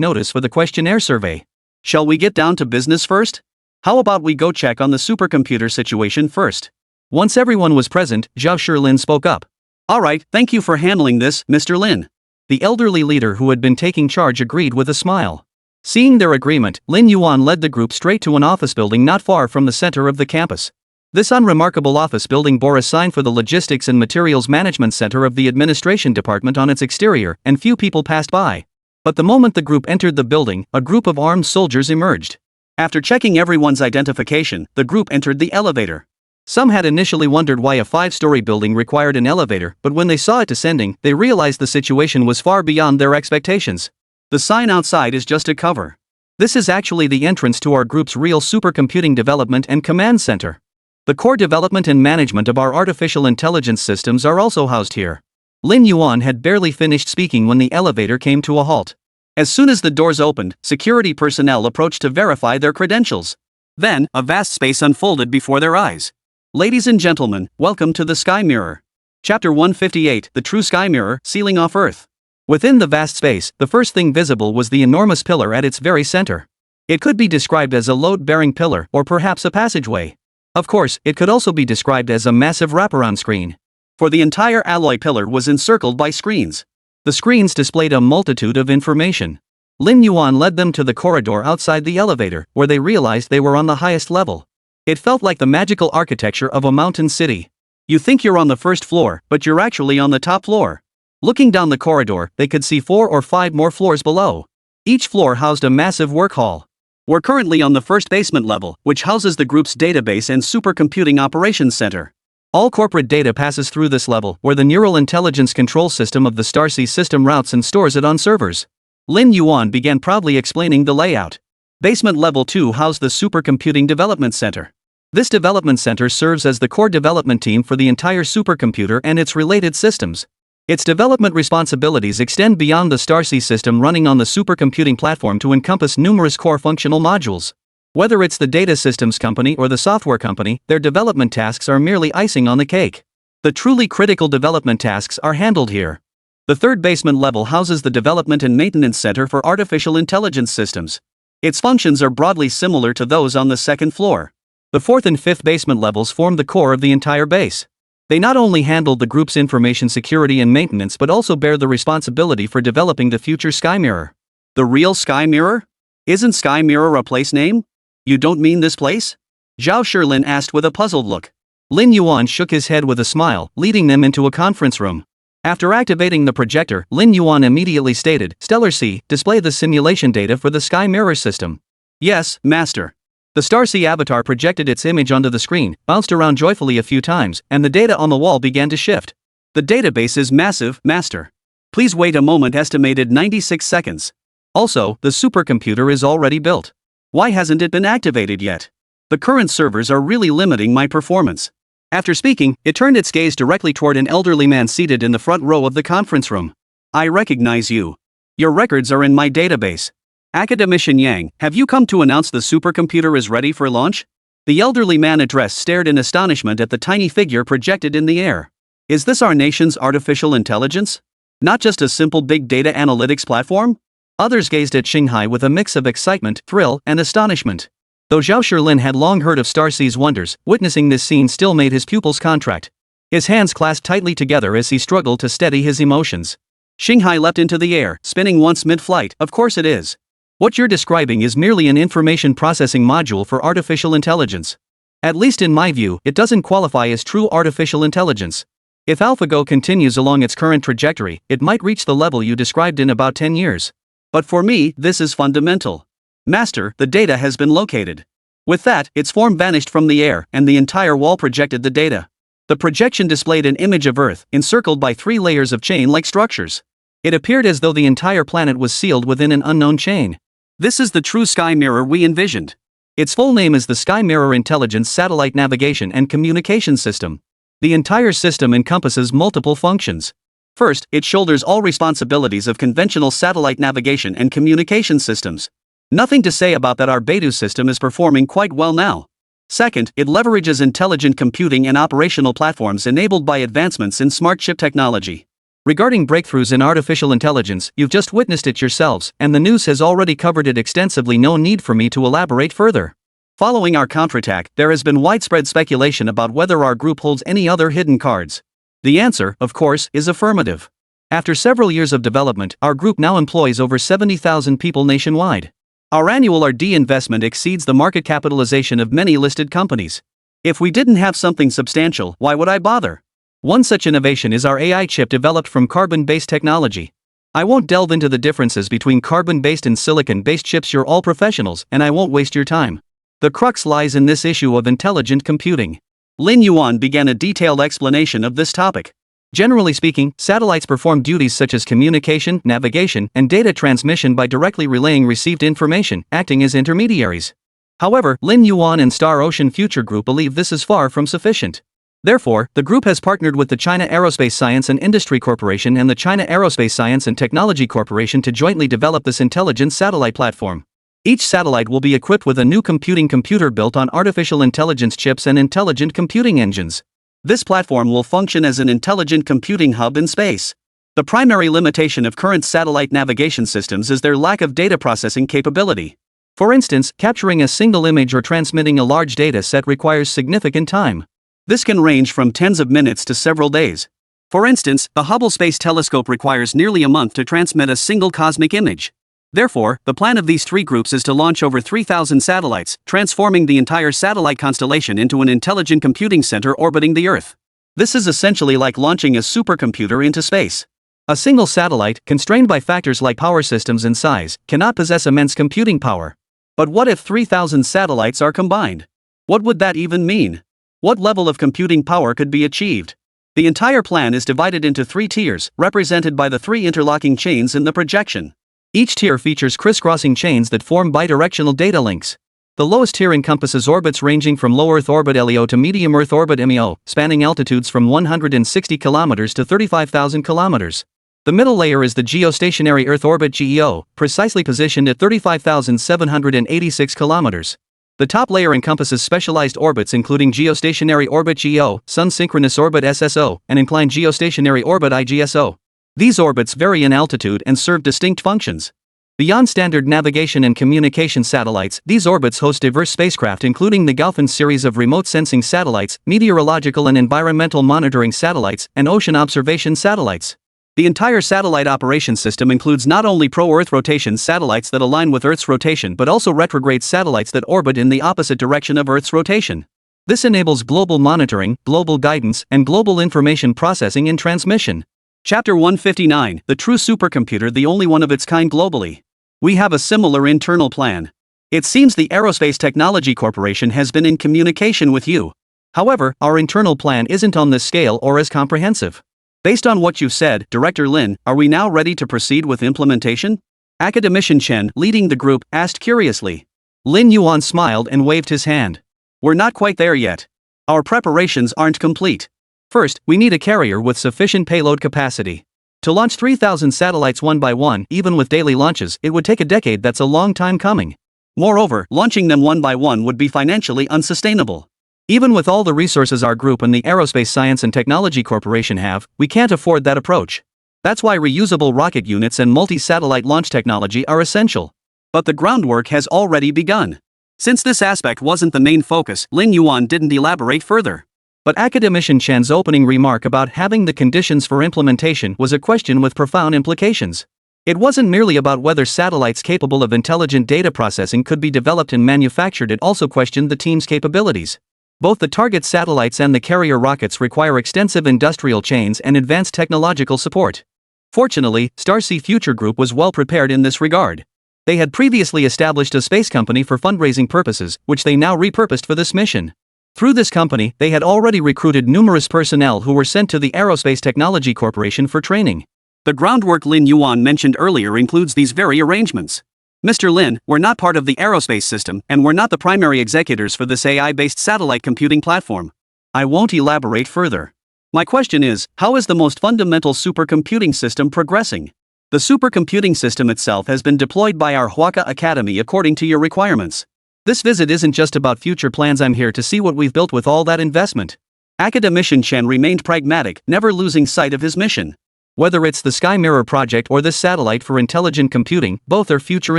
notice for the questionnaire survey. Shall we get down to business first? How about we go check on the supercomputer situation first? Once everyone was present, Zhao Shilin spoke up. All right, thank you for handling this, Mr. Lin. The elderly leader who had been taking charge agreed with a smile. Seeing their agreement, Lin Yuan led the group straight to an office building not far from the center of the campus. This unremarkable office building bore a sign for the Logistics and Materials Management Center of the Administration Department on its exterior, and few people passed by. But the moment the group entered the building, a group of armed soldiers emerged. After checking everyone's identification, the group entered the elevator. Some had initially wondered why a 5-story building required an elevator, but when they saw it descending, they realized the situation was far beyond their expectations. The sign outside is just a cover. This is actually the entrance to our group's real supercomputing development and command center. The core development and management of our artificial intelligence systems are also housed here. Lin Yuan had barely finished speaking when the elevator came to a halt. As soon as the doors opened, security personnel approached to verify their credentials. Then, a vast space unfolded before their eyes. Ladies and gentlemen, welcome to the Sky Mirror. Chapter 158, The True Sky Mirror, Sealing Off Earth. Within the vast space, the first thing visible was the enormous pillar at its very center. It could be described as a load-bearing pillar, or perhaps a passageway. Of course, it could also be described as a massive wraparound screen. For the entire alloy pillar was encircled by screens. The screens displayed a multitude of information. Lin Yuan led them to the corridor outside the elevator, where they realized they were on the highest level. It felt like the magical architecture of a mountain city. You think you're on the first floor, but you're actually on the top floor. Looking down the corridor, they could see 4 or 5 more floors below. Each floor housed a massive work hall. We're currently on the first basement level, which houses the group's database and supercomputing operations center. All corporate data passes through this level, where the neural intelligence control system of the Starsea system routes and stores it on servers. Lin Yuan began proudly explaining the layout. Basement level 2 housed the supercomputing development center. This development center serves as the core development team for the entire supercomputer and its related systems. Its development responsibilities extend beyond the Starsea system running on the supercomputing platform to encompass numerous core functional modules. Whether it's the data systems company or the software company, their development tasks are merely icing on the cake. The truly critical development tasks are handled here. The third basement level houses the Development and Maintenance Center for Artificial Intelligence Systems. Its functions are broadly similar to those on the second floor. The fourth and fifth basement levels form the core of the entire base. They not only handle the group's information security and maintenance but also bear the responsibility for developing the future Sky Mirror. The real Sky Mirror? Isn't Sky Mirror a place name? You don't mean this place? Zhao Shilin asked with a puzzled look. Lin Yuan shook his head with a smile, leading them into a conference room. After activating the projector, Lin Yuan immediately stated, Stellar C, display the simulation data for the Sky Mirror system. Yes, Master. The Starsea avatar projected its image onto the screen, bounced around joyfully a few times, and the data on the wall began to shift. The database is massive, Master. Please wait a moment. Estimated 96 seconds. Also, the supercomputer is already built. Why hasn't it been activated yet? The current servers are really limiting my performance. After speaking, it turned its gaze directly toward an elderly man seated in the front row of the conference room. I recognize you. Your records are in my database. Academician Yang, have you come to announce the supercomputer is ready for launch? The elderly man addressed stared in astonishment at the tiny figure projected in the air. Is this our nation's artificial intelligence? Not just a simple big data analytics platform? Others gazed at Shanghai with a mix of excitement, thrill, and astonishment. Though Zhao Shilin had long heard of Starsea's wonders, witnessing this scene still made his pupils contract. His hands clasped tightly together as he struggled to steady his emotions. Shanghai leapt into the air, spinning once mid-flight. Of course it is. What you're describing is merely an information processing module for artificial intelligence. At least in my view, it doesn't qualify as true artificial intelligence. If AlphaGo continues along its current trajectory, it might reach the level you described in about 10 years. But for me, this is fundamental. Master, the data has been located. With that, its form vanished from the air, and the entire wall projected the data. The projection displayed an image of Earth, encircled by 3 layers of chain-like structures. It appeared as though the entire planet was sealed within an unknown chain. This is the true sky mirror we envisioned. Its full name is the Sky Mirror Intelligence Satellite Navigation and Communication System. The entire system encompasses multiple functions. First, it shoulders all responsibilities of conventional satellite navigation and communication systems. Nothing to say about that. Our Beidou system is performing quite well now. Second, it leverages intelligent computing and operational platforms enabled by advancements in smart chip technology. Regarding breakthroughs in artificial intelligence, you've just witnessed it yourselves, and the news has already covered it extensively. No need for me to elaborate further. Following our counterattack, there has been widespread speculation about whether our group holds any other hidden cards. The answer, of course, is affirmative. After several years of development, our group now employs over 70,000 people nationwide. Our annual R&D investment exceeds the market capitalization of many listed companies. If we didn't have something substantial, why would I bother? One such innovation is our AI chip developed from carbon-based technology. I won't delve into the differences between carbon-based and silicon-based chips. You're all professionals, and I won't waste your time. The crux lies in this issue of intelligent computing. Lin Yuan began a detailed explanation of this topic. Generally speaking, satellites perform duties such as communication, navigation, and data transmission by directly relaying received information, acting as intermediaries. However, Lin Yuan and Star Ocean Future Group believe this is far from sufficient. Therefore, the group has partnered with the China Aerospace Science and Industry Corporation and the China Aerospace Science and Technology Corporation to jointly develop this intelligent satellite platform. Each satellite will be equipped with a new computer built on artificial intelligence chips and intelligent computing engines. This platform will function as an intelligent computing hub in space. The primary limitation of current satellite navigation systems is their lack of data processing capability. For instance, capturing a single image or transmitting a large data set requires significant time. This can range from tens of minutes to several days. For instance, the Hubble Space Telescope requires nearly a month to transmit a single cosmic image. Therefore, the plan of these 3 groups is to launch over 3,000 satellites, transforming the entire satellite constellation into an intelligent computing center orbiting the Earth. This is essentially like launching a supercomputer into space. A single satellite, constrained by factors like power systems and size, cannot possess immense computing power. But what if 3,000 satellites are combined? What would that even mean? What level of computing power could be achieved? The entire plan is divided into 3 tiers, represented by the 3 interlocking chains in the projection. Each tier features crisscrossing chains that form bidirectional data links. The lowest tier encompasses orbits ranging from low Earth orbit LEO to medium Earth orbit MEO, spanning altitudes from 160 km to 35,000 km. The middle layer is the geostationary Earth orbit GEO, precisely positioned at 35,786 km. The top layer encompasses specialized orbits including geostationary orbit GEO, sun-synchronous orbit SSO, and inclined geostationary orbit IGSO. These orbits vary in altitude and serve distinct functions. Beyond standard navigation and communication satellites, these orbits host diverse spacecraft including the Gaofen series of remote sensing satellites, meteorological and environmental monitoring satellites, and ocean observation satellites. The entire satellite operation system includes not only pro-Earth rotation satellites that align with Earth's rotation but also retrograde satellites that orbit in the opposite direction of Earth's rotation. This enables global monitoring, global guidance, and global information processing and transmission. Chapter 159, the true supercomputer, the only one of its kind globally. We have a similar internal plan. It seems the Aerospace Technology Corporation has been in communication with you. However, our internal plan isn't on this scale or as comprehensive. Based on what you've said, Director Lin, are we now ready to proceed with implementation? Academician Chen, leading the group, asked curiously. Lin Yuan smiled and waved his hand. We're not quite there yet. Our preparations aren't complete. First, we need a carrier with sufficient payload capacity. To launch 3,000 satellites one by one, even with daily launches, it would take a decade. That's a long time coming. Moreover, launching them one by one would be financially unsustainable. Even with all the resources our group and the Aerospace Science and Technology Corporation have, we can't afford that approach. That's why reusable rocket units and multi-satellite launch technology are essential. But the groundwork has already begun. Since this aspect wasn't the main focus, Lin Yuan didn't elaborate further. But Academician Chen's opening remark about having the conditions for implementation was a question with profound implications. It wasn't merely about whether satellites capable of intelligent data processing could be developed and manufactured, it also questioned the team's capabilities. Both the target satellites and the carrier rockets require extensive industrial chains and advanced technological support. Fortunately, Starsea Future Group was well prepared in this regard. They had previously established a space company for fundraising purposes, which they now repurposed for this mission. Through this company, they had already recruited numerous personnel who were sent to the Aerospace Technology Corporation for training. The groundwork Lin Yuan mentioned earlier includes these very arrangements. Mr. Lin, we're not part of the aerospace system, and we're not the primary executors for this AI-based satellite computing platform. I won't elaborate further. My question is, how is the most fundamental supercomputing system progressing? The supercomputing system itself has been deployed by our Huaka Academy according to your requirements. This visit isn't just about future plans, I'm here to see what we've built with all that investment. Academician Chen remained pragmatic, never losing sight of his mission. Whether it's the Sky Mirror project or this satellite for intelligent computing, both are future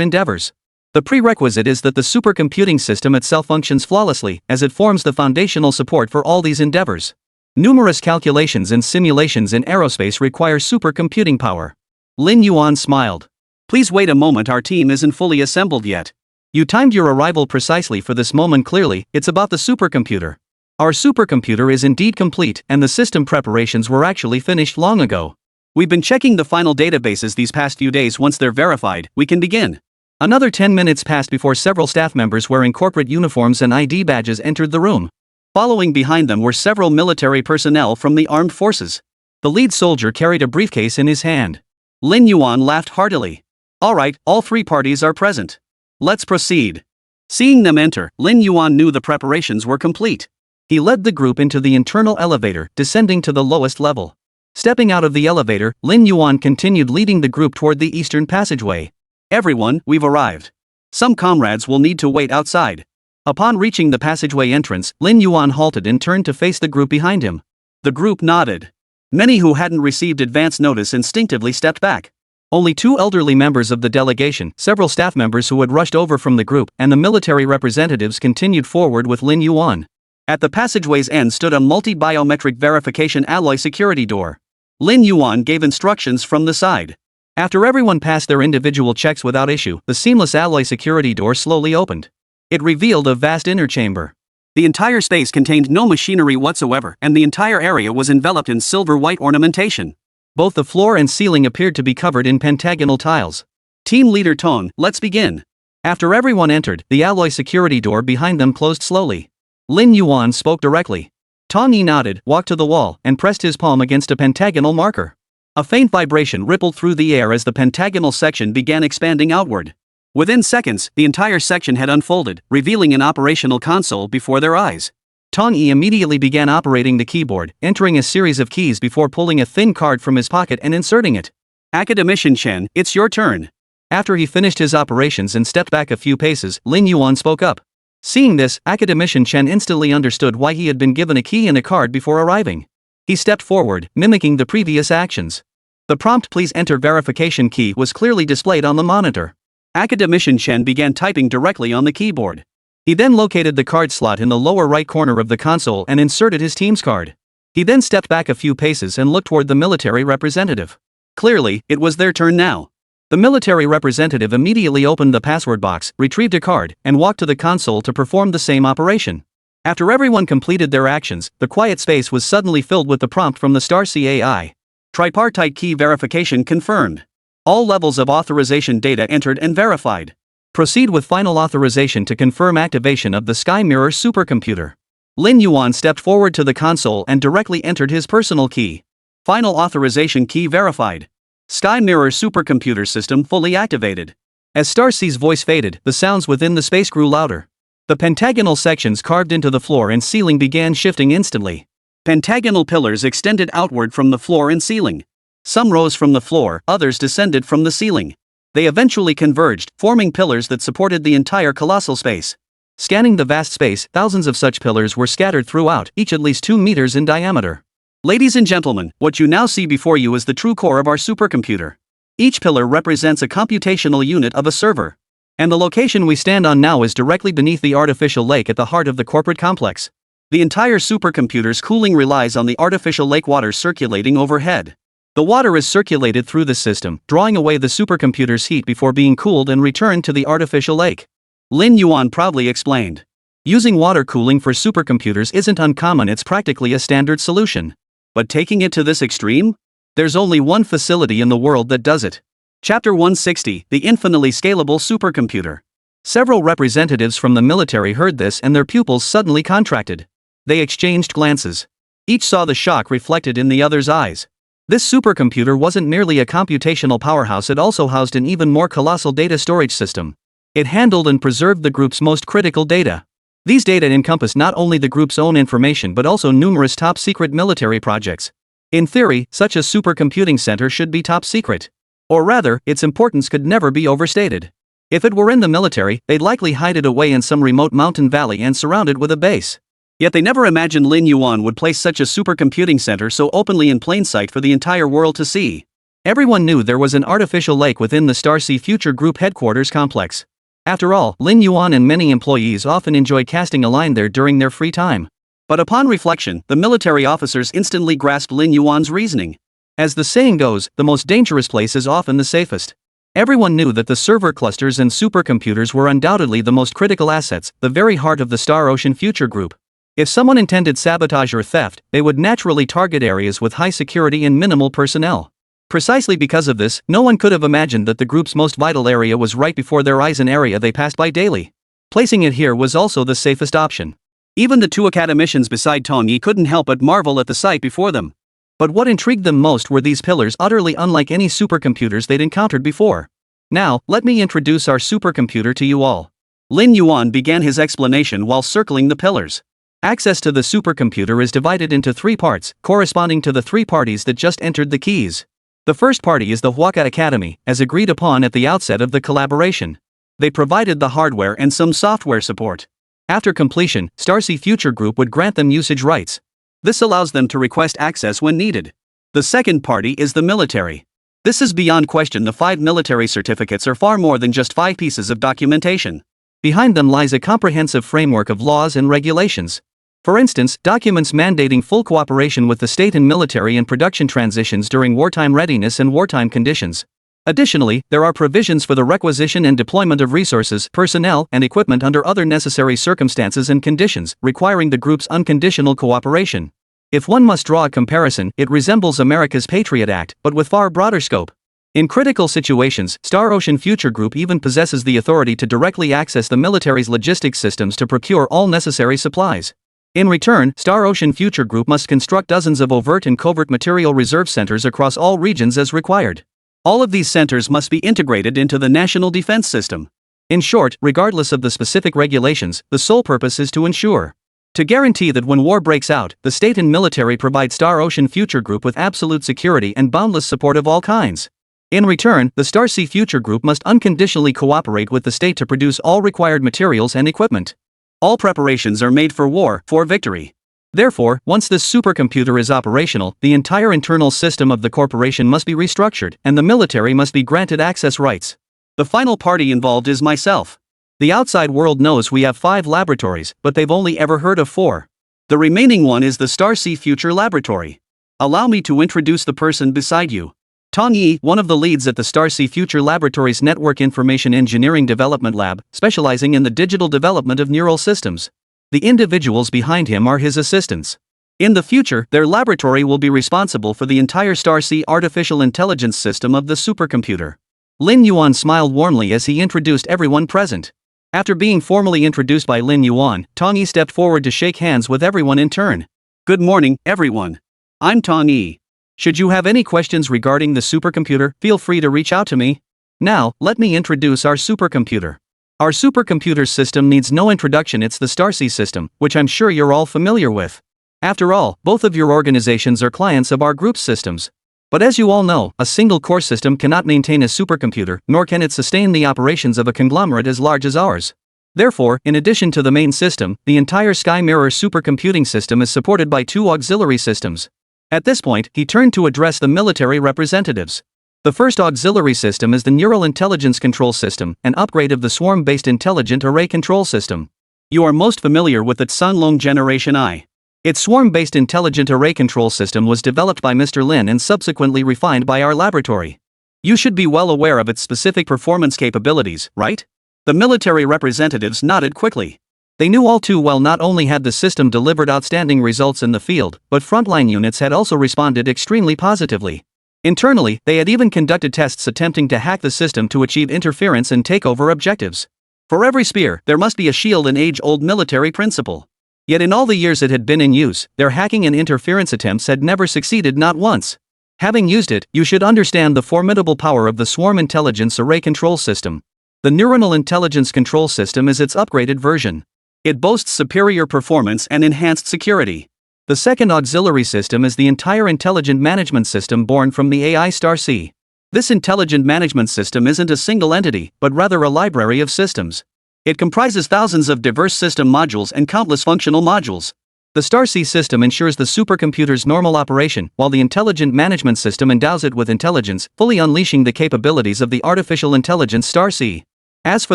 endeavors. The prerequisite is that the supercomputing system itself functions flawlessly, as it forms the foundational support for all these endeavors. Numerous calculations and simulations in aerospace require supercomputing power. Lin Yuan smiled. Please wait a moment, our team isn't fully assembled yet. You timed your arrival precisely for this moment. Clearly, it's about the supercomputer. Our supercomputer is indeed complete, and the system preparations were actually finished long ago. We've been checking the final databases these past few days. Once they're verified, we can begin. Another 10 minutes passed before several staff members wearing corporate uniforms and ID badges entered the room. Following behind them were several military personnel from the armed forces. The lead soldier carried a briefcase in his hand. Lin Yuan laughed heartily. All right, all three parties are present. Let's proceed. Seeing them enter, Lin Yuan knew the preparations were complete. He led the group into the internal elevator, descending to the lowest level. Stepping out of the elevator, Lin Yuan continued leading the group toward the eastern passageway. Everyone, we've arrived. Some comrades will need to wait outside. Upon reaching the passageway entrance, Lin Yuan halted and turned to face the group behind him. The group nodded. Many who hadn't received advance notice instinctively stepped back. Only two elderly members of the delegation, several staff members who had rushed over from the group, and the military representatives continued forward with Lin Yuan. At the passageway's end stood a multi-biometric verification alloy security door. Lin Yuan gave instructions from the side. After everyone passed their individual checks without issue, the seamless alloy security door slowly opened. It revealed a vast inner chamber. The entire space contained no machinery whatsoever, and the entire area was enveloped in silver-white ornamentation. Both the floor and ceiling appeared to be covered in pentagonal tiles. Team leader Tong, let's begin. After everyone entered, the alloy security door behind them closed slowly. Lin Yuan spoke directly. Tong Yi nodded, walked to the wall, and pressed his palm against a pentagonal marker. A faint vibration rippled through the air as the pentagonal section began expanding outward. Within seconds, the entire section had unfolded, revealing an operational console before their eyes. Tong Yi immediately began operating the keyboard, entering a series of keys before pulling a thin card from his pocket and inserting it. Academician Chen, it's your turn. After he finished his operations and stepped back a few paces, Lin Yuan spoke up. Seeing this, Academician Chen instantly understood why he had been given a key and a card before arriving. He stepped forward, mimicking the previous actions. The prompt "Please enter verification key" was clearly displayed on the monitor. Academician Chen began typing directly on the keyboard. He then located the card slot in the lower right corner of the console and inserted his team's card. He then stepped back a few paces and looked toward the military representative. Clearly, it was their turn now. The military representative immediately opened the password box, retrieved a card, and walked to the console to perform the same operation. After everyone completed their actions, the quiet space was suddenly filled with the prompt from the Starsea AI. Tripartite key verification confirmed. All levels of authorization data entered and verified. Proceed with final authorization to confirm activation of the Sky Mirror supercomputer. Lin Yuan stepped forward to the console and directly entered his personal key. Final authorization key verified. Sky Mirror supercomputer system fully activated. As Starsea's voice faded, the sounds within the space grew louder. The pentagonal sections carved into the floor and ceiling began shifting instantly. Pentagonal pillars extended outward from the floor and ceiling. Some rose from the floor, others descended from the ceiling. They eventually converged, forming pillars that supported the entire colossal space. Scanning the vast space, thousands of such pillars were scattered throughout, each at least 2 meters in diameter. Ladies and gentlemen, what you now see before you is the true core of our supercomputer. Each pillar represents a computational unit of a server. And the location we stand on now is directly beneath the artificial lake at the heart of the corporate complex. The entire supercomputer's cooling relies on the artificial lake water circulating overhead. The water is circulated through the system, drawing away the supercomputer's heat before being cooled and returned to the artificial lake. Lin Yuan proudly explained. Using water cooling for supercomputers isn't uncommon, it's practically a standard solution. But taking it to this extreme? There's only one facility in the world that does it. Chapter 160, The Infinitely Scalable Supercomputer. Several representatives from the military heard this and their pupils suddenly contracted. They exchanged glances. Each saw the shock reflected in the other's eyes. This supercomputer wasn't merely a computational powerhouse, it also housed an even more colossal data storage system. It handled and preserved the group's most critical data. These data encompass not only the group's own information but also numerous top-secret military projects. In theory, such a supercomputing center should be top secret. Or rather, its importance could never be overstated. If it were in the military, they'd likely hide it away in some remote mountain valley and surround it with a base. Yet they never imagined Lin Yuan would place such a supercomputing center so openly in plain sight for the entire world to see. Everyone knew there was an artificial lake within the Starsea Future Group headquarters complex. After all, Lin Yuan and many employees often enjoyed casting a line there during their free time. But upon reflection, the military officers instantly grasped Lin Yuan's reasoning. As the saying goes, the most dangerous place is often the safest. Everyone knew that the server clusters and supercomputers were undoubtedly the most critical assets, the very heart of the Star Ocean Future Group. If someone intended sabotage or theft, they would naturally target areas with high security and minimal personnel. Precisely because of this, no one could have imagined that the group's most vital area was right before their eyes, an area they passed by daily. Placing it here was also the safest option. Even the 2 academicians beside Tong Yi couldn't help but marvel at the sight before them. But what intrigued them most were these pillars, utterly unlike any supercomputers they'd encountered before. Now, let me introduce our supercomputer to you all. Lin Yuan began his explanation while circling the pillars. Access to the supercomputer is divided into 3 parts, corresponding to the 3 parties that just entered the keys. The first party is the Huaka Academy, as agreed upon at the outset of the collaboration. They provided the hardware and some software support. After completion, Starsea Future Group would grant them usage rights. This allows them to request access when needed. The second party is the military. This is beyond question. The 5 military certificates are far more than just 5 pieces of documentation. Behind them lies a comprehensive framework of laws and regulations. For instance, documents mandating full cooperation with the state and military in production transitions during wartime readiness and wartime conditions. Additionally, there are provisions for the requisition and deployment of resources, personnel, and equipment under other necessary circumstances and conditions, requiring the group's unconditional cooperation. If one must draw a comparison, it resembles America's Patriot Act, but with far broader scope. In critical situations, Star Ocean Future Group even possesses the authority to directly access the military's logistics systems to procure all necessary supplies. In return, Star Ocean Future Group must construct dozens of overt and covert material reserve centers across all regions as required. All of these centers must be integrated into the national defense system. In short, regardless of the specific regulations, the sole purpose is to guarantee that when war breaks out, the state and military provide Star Ocean Future Group with absolute security and boundless support of all kinds. In return, the Starsea Future Group must unconditionally cooperate with the state to produce all required materials and equipment. All preparations are made for war, for victory. Therefore, once this supercomputer is operational, the entire internal system of the corporation must be restructured, and the military must be granted access rights. The final party involved is myself. The outside world knows we have 5 laboratories, but they've only ever heard of 4. The remaining one is the Starsea Future Laboratory. Allow me to introduce the person beside you. Tong Yi, one of the leads at the Starsea Future Laboratory's Network Information Engineering Development Lab, specializing in the digital development of neural systems. The individuals behind him are his assistants. In the future, their laboratory will be responsible for the entire Starsea artificial intelligence system of the supercomputer. Lin Yuan smiled warmly as he introduced everyone present. After being formally introduced by Lin Yuan, Tong Yi stepped forward to shake hands with everyone in turn. Good morning, everyone. I'm Tong Yi. Should you have any questions regarding the supercomputer, feel free to reach out to me. Now, let me introduce our supercomputer. Our supercomputer system needs no introduction, it's the Starsea system, which I'm sure you're all familiar with. After all, both of your organizations are clients of our group's systems. But as you all know, a single core system cannot maintain a supercomputer, nor can it sustain the operations of a conglomerate as large as ours. Therefore, in addition to the main system, the entire Sky Mirror supercomputing system is supported by two auxiliary systems. At this point, he turned to address the military representatives. The first auxiliary system is the Neural Intelligence Control System, an upgrade of the swarm-based Intelligent Array Control System. You are most familiar with the Sunlong Generation I. Its swarm-based Intelligent Array Control System was developed by Mr. Lin and subsequently refined by our laboratory. You should be well aware of its specific performance capabilities, right? The military representatives nodded quickly. They knew all too well not only had the system delivered outstanding results in the field, but frontline units had also responded extremely positively. Internally, they had even conducted tests attempting to hack the system to achieve interference and take over objectives. For every spear, there must be a shield, an age-old military principle. Yet in all the years it had been in use, their hacking and interference attempts had never succeeded, not once. Having used it, you should understand the formidable power of the Swarm Intelligence Array Control System. The Neural Intelligence Control System is its upgraded version. It boasts superior performance and enhanced security. The second auxiliary system is the entire Intelligent Management System born from the AI Star C. This Intelligent Management System isn't a single entity, but rather a library of systems. It comprises thousands of diverse system modules and countless functional modules. The Star C system ensures the supercomputer's normal operation, while the Intelligent Management System endows it with intelligence, fully unleashing the capabilities of the artificial intelligence Star C. As for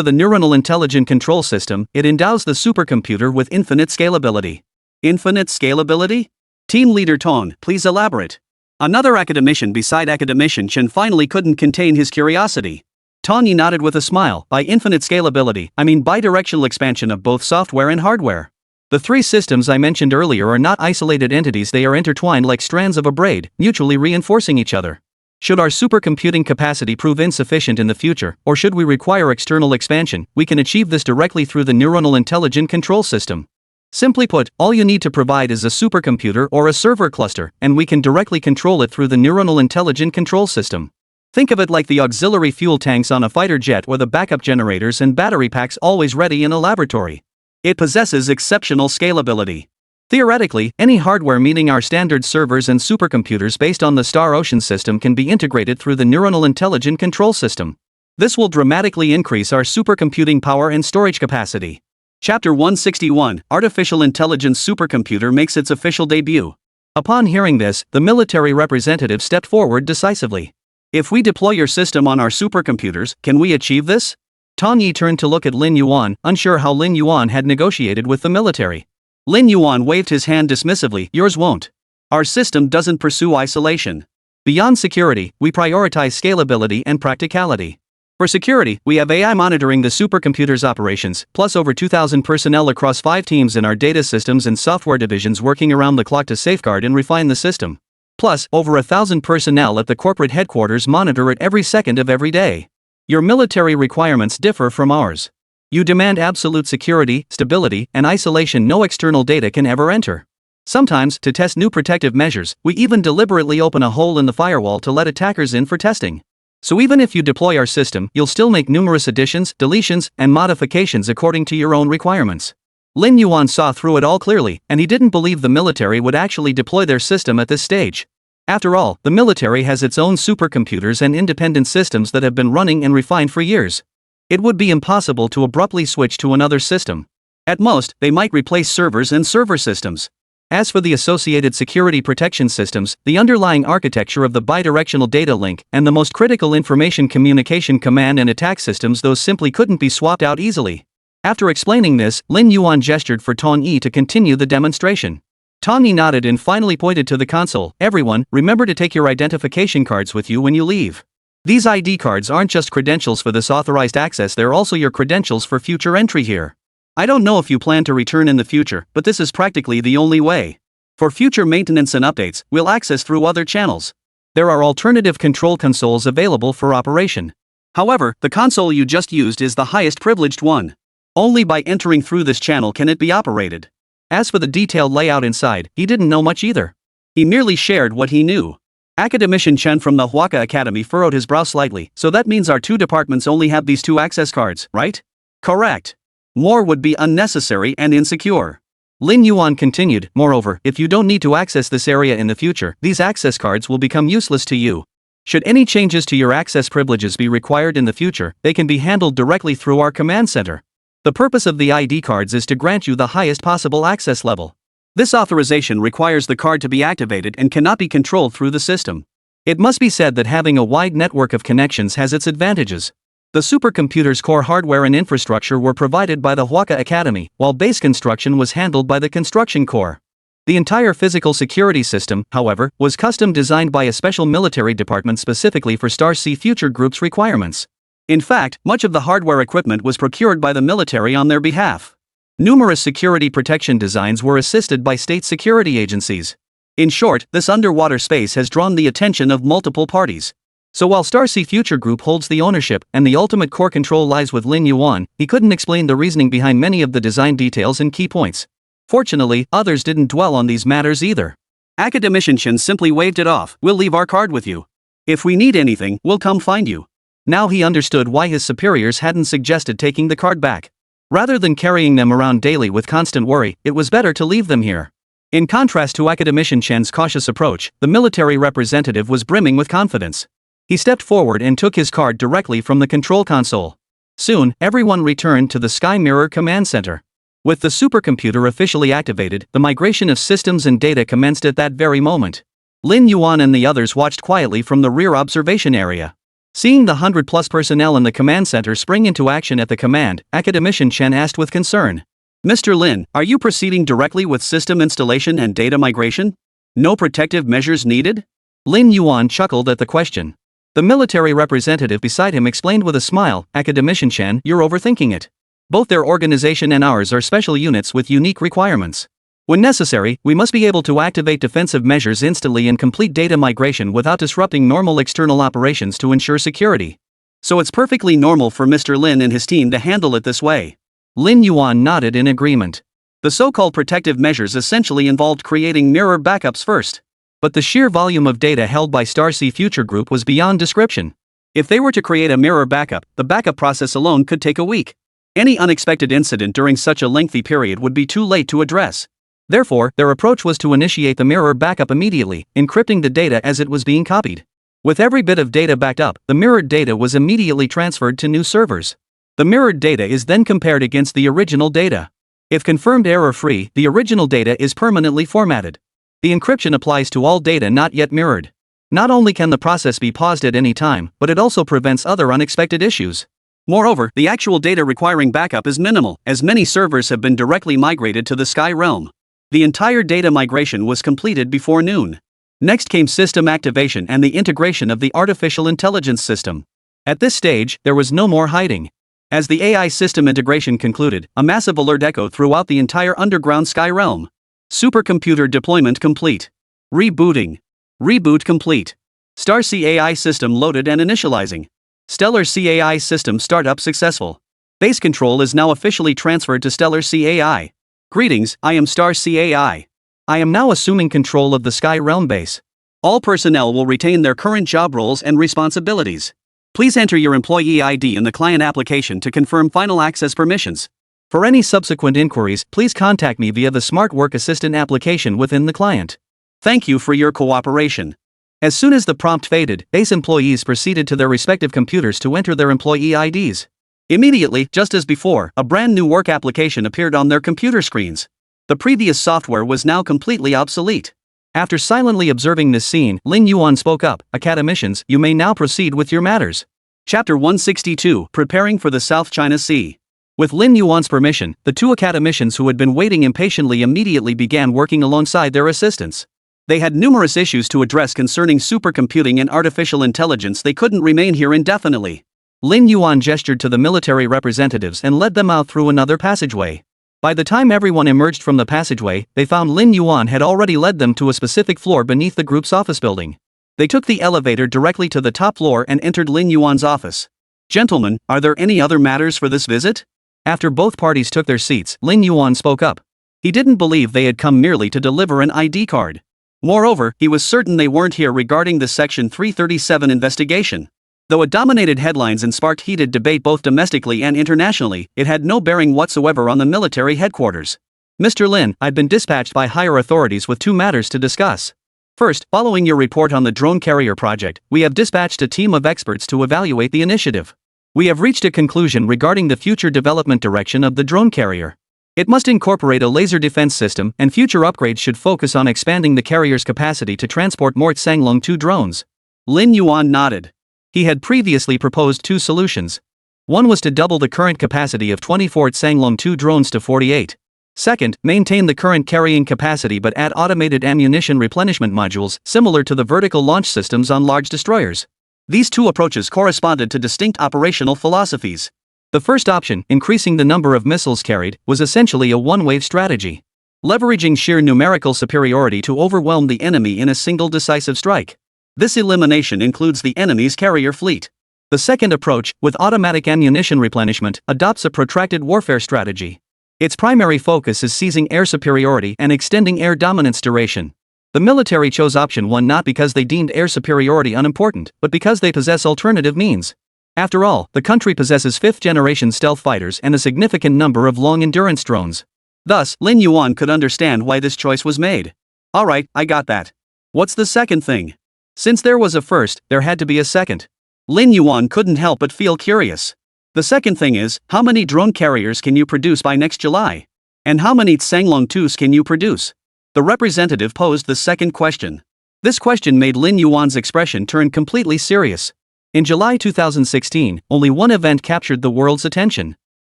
the Neural Intelligent Control System, it endows the supercomputer with infinite scalability. Infinite scalability? Team Leader Tong, please elaborate. Another academician beside academician Chen finally couldn't contain his curiosity. Tong nodded with a smile. By infinite scalability, I mean bidirectional expansion of both software and hardware. The three systems I mentioned earlier are not isolated entities, they are intertwined like strands of a braid, mutually reinforcing each other. Should our supercomputing capacity prove insufficient in the future, or should we require external expansion, we can achieve this directly through the Neural Intelligent Control System. Simply put, all you need to provide is a supercomputer or a server cluster, and we can directly control it through the Neural Intelligent Control System. Think of it like the auxiliary fuel tanks on a fighter jet or the backup generators and battery packs always ready in a laboratory. It possesses exceptional scalability. Theoretically, any hardware meeting our standard servers and supercomputers based on the Star Ocean system can be integrated through the Neural Intelligent Control System. This will dramatically increase our supercomputing power and storage capacity. Chapter 161, Artificial Intelligence Supercomputer makes its official debut. Upon hearing this, the military representative stepped forward decisively. If we deploy your system on our supercomputers, can we achieve this? Tong Yi turned to look at Lin Yuan, unsure how Lin Yuan had negotiated with the military. Lin Yuan waved his hand dismissively. Yours won't. Our system doesn't pursue isolation. Beyond security, we prioritize scalability and practicality. For security, we have AI monitoring the supercomputer's operations, plus over 2,000 personnel across 5 teams in our data systems and software divisions working around the clock to safeguard and refine the system. Plus, over 1,000 personnel at the corporate headquarters monitor it every second of every day. Your military requirements differ from ours. You demand absolute security, stability, and isolation no external data can ever enter. Sometimes, to test new protective measures, we even deliberately open a hole in the firewall to let attackers in for testing. So even if you deploy our system, you'll still make numerous additions, deletions, and modifications according to your own requirements. Lin Yuan saw through it all clearly, and he didn't believe the military would actually deploy their system at this stage. After all, the military has its own supercomputers and independent systems that have been running and refined for years. It would be impossible to abruptly switch to another system. At most, they might replace servers and server systems. As for the associated security protection systems, the underlying architecture of the bidirectional data link, and the most critical information communication command and attack systems, those simply couldn't be swapped out easily. After explaining this, Lin Yuan gestured for Tong Yi to continue the demonstration. Tong Yi nodded and finally pointed to the console. Everyone, remember to take your identification cards with you when you leave. These ID cards aren't just credentials for this authorized access, they're also your credentials for future entry here. I don't know if you plan to return in the future, but this is practically the only way. For future maintenance and updates, we'll access through other channels. There are alternative control consoles available for operation. However, the console you just used is the highest privileged one. Only by entering through this channel can it be operated. As for the detailed layout inside, he didn't know much either. He merely shared what he knew. Academician Chen from the Huaka Academy furrowed his brow slightly. So that means our 2 departments only have these 2 access cards, right? Correct. More would be unnecessary and insecure. Lin Yuan continued, moreover, if you don't need to access this area in the future, these access cards will become useless to you. Should any changes to your access privileges be required in the future, they can be handled directly through our command center. The purpose of the ID cards is to grant you the highest possible access level. This authorization requires the card to be activated and cannot be controlled through the system. It must be said that having a wide network of connections has its advantages. The supercomputer's core hardware and infrastructure were provided by the Huaka Academy, while base construction was handled by the Construction Corps. The entire physical security system, however, was custom designed by a special military department specifically for Star Sea Future Group's requirements. In fact, much of the hardware equipment was procured by the military on their behalf. Numerous security protection designs were assisted by state security agencies. In short, this underwater space has drawn the attention of multiple parties. So while Star Sea Future Group holds the ownership and the ultimate core control lies with Lin Yuan, he couldn't explain the reasoning behind many of the design details and key points. Fortunately, others didn't dwell on these matters either. Academician Chen simply waved it off. We'll leave our card with you. If we need anything, we'll come find you. Now he understood why his superiors hadn't suggested taking the card back. Rather than carrying them around daily with constant worry, it was better to leave them here. In contrast to Academician Chen's cautious approach, the military representative was brimming with confidence. He stepped forward and took his card directly from the control console. Soon, everyone returned to the Sky Mirror Command Center. With the supercomputer officially activated, the migration of systems and data commenced at that very moment. Lin Yuan and the others watched quietly from the rear observation area. Seeing the 100+ personnel in the command center spring into action at the command, Academician Chen asked with concern. Mr. Lin, are you proceeding directly with system installation and data migration? No protective measures needed? Lin Yuan chuckled at the question. The military representative beside him explained with a smile, Academician Chen, you're overthinking it. Both their organization and ours are special units with unique requirements. When necessary, we must be able to activate defensive measures instantly and complete data migration without disrupting normal external operations to ensure security. So it's perfectly normal for Mr. Lin and his team to handle it this way. Lin Yuan nodded in agreement. The so-called protective measures essentially involved creating mirror backups first. But the sheer volume of data held by Star Sea Future Group was beyond description. If they were to create a mirror backup, the backup process alone could take a week. Any unexpected incident during such a lengthy period would be too late to address. Therefore, their approach was to initiate the mirror backup immediately, encrypting the data as it was being copied. With every bit of data backed up, the mirrored data was immediately transferred to new servers. The mirrored data is then compared against the original data. If confirmed error-free, the original data is permanently formatted. The encryption applies to all data not yet mirrored. Not only can the process be paused at any time, but it also prevents other unexpected issues. Moreover, the actual data requiring backup is minimal, as many servers have been directly migrated to the Sky Realm. The entire data migration was completed before noon. Next came system activation and the integration of the artificial intelligence system. At this stage, there was no more hiding. As the AI system integration concluded, a massive alert echoed throughout the entire underground Sky Realm. Supercomputer deployment complete. Rebooting. Reboot complete. Star Sea AI system loaded and initializing. Stellar Sea AI system startup successful. Base control is now officially transferred to Stellar Sea AI. Greetings, I am Star Sea AI. I am now assuming control of the Sky Realm base. All personnel will retain their current job roles and responsibilities. Please enter your employee ID in the client application to confirm final access permissions. For any subsequent inquiries, please contact me via the Smart Work Assistant application within the client. Thank you for your cooperation. As soon as the prompt faded, base employees proceeded to their respective computers to enter their employee IDs. Immediately, just as before, a brand new work application appeared on their computer screens. The previous software was now completely obsolete. After silently observing this scene, Lin Yuan spoke up, Academicians, you may now proceed with your matters. Chapter 162, Preparing for the South China Sea. With Lin Yuan's permission, the two academicians who had been waiting impatiently immediately began working alongside their assistants. They had numerous issues to address concerning supercomputing and artificial intelligence. They couldn't remain here indefinitely. Lin Yuan gestured to the military representatives and led them out through another passageway. By the time everyone emerged from the passageway, they found Lin Yuan had already led them to a specific floor beneath the group's office building. They took the elevator directly to the top floor and entered Lin Yuan's office. Gentlemen, are there any other matters for this visit? After both parties took their seats, Lin Yuan spoke up. He didn't believe they had come merely to deliver an ID card. Moreover, he was certain they weren't here regarding the Section 337 investigation. Though it dominated headlines and sparked heated debate both domestically and internationally, it had no bearing whatsoever on the military headquarters. Mr. Lin, I've been dispatched by higher authorities with two matters to discuss. First, following your report on the drone carrier project, we have dispatched a team of experts to evaluate the initiative. We have reached a conclusion regarding the future development direction of the drone carrier. It must incorporate a laser defense system, and future upgrades should focus on expanding the carrier's capacity to transport more Tsanglong 2 drones. Lin Yuan nodded. He had previously proposed two solutions. One was to double the current capacity of 24 Tsanglong 2 drones to 48. Second, maintain the current carrying capacity but add automated ammunition replenishment modules similar to the vertical launch systems on large destroyers. These two approaches corresponded to distinct operational philosophies. The first option, increasing the number of missiles carried, was essentially a one-wave strategy, leveraging sheer numerical superiority to overwhelm the enemy in a single decisive strike. This elimination includes the enemy's carrier fleet. The second approach, with automatic ammunition replenishment, adopts a protracted warfare strategy. Its primary focus is seizing air superiority and extending air dominance duration. The military chose option 1 not because they deemed air superiority unimportant, but because they possess alternative means. After all, the country possesses 5th-generation stealth fighters and a significant number of long-endurance drones. Thus, Lin Yuan could understand why this choice was made. Alright, I got that. What's the second thing? Since there was a first, there had to be a second. Lin Yuan couldn't help but feel curious. The second thing is, how many drone carriers can you produce by next July? And how many Tsanglong 2s can you produce? The representative posed the second question. This question made Lin Yuan's expression turn completely serious. In July 2016, only one event captured the world's attention.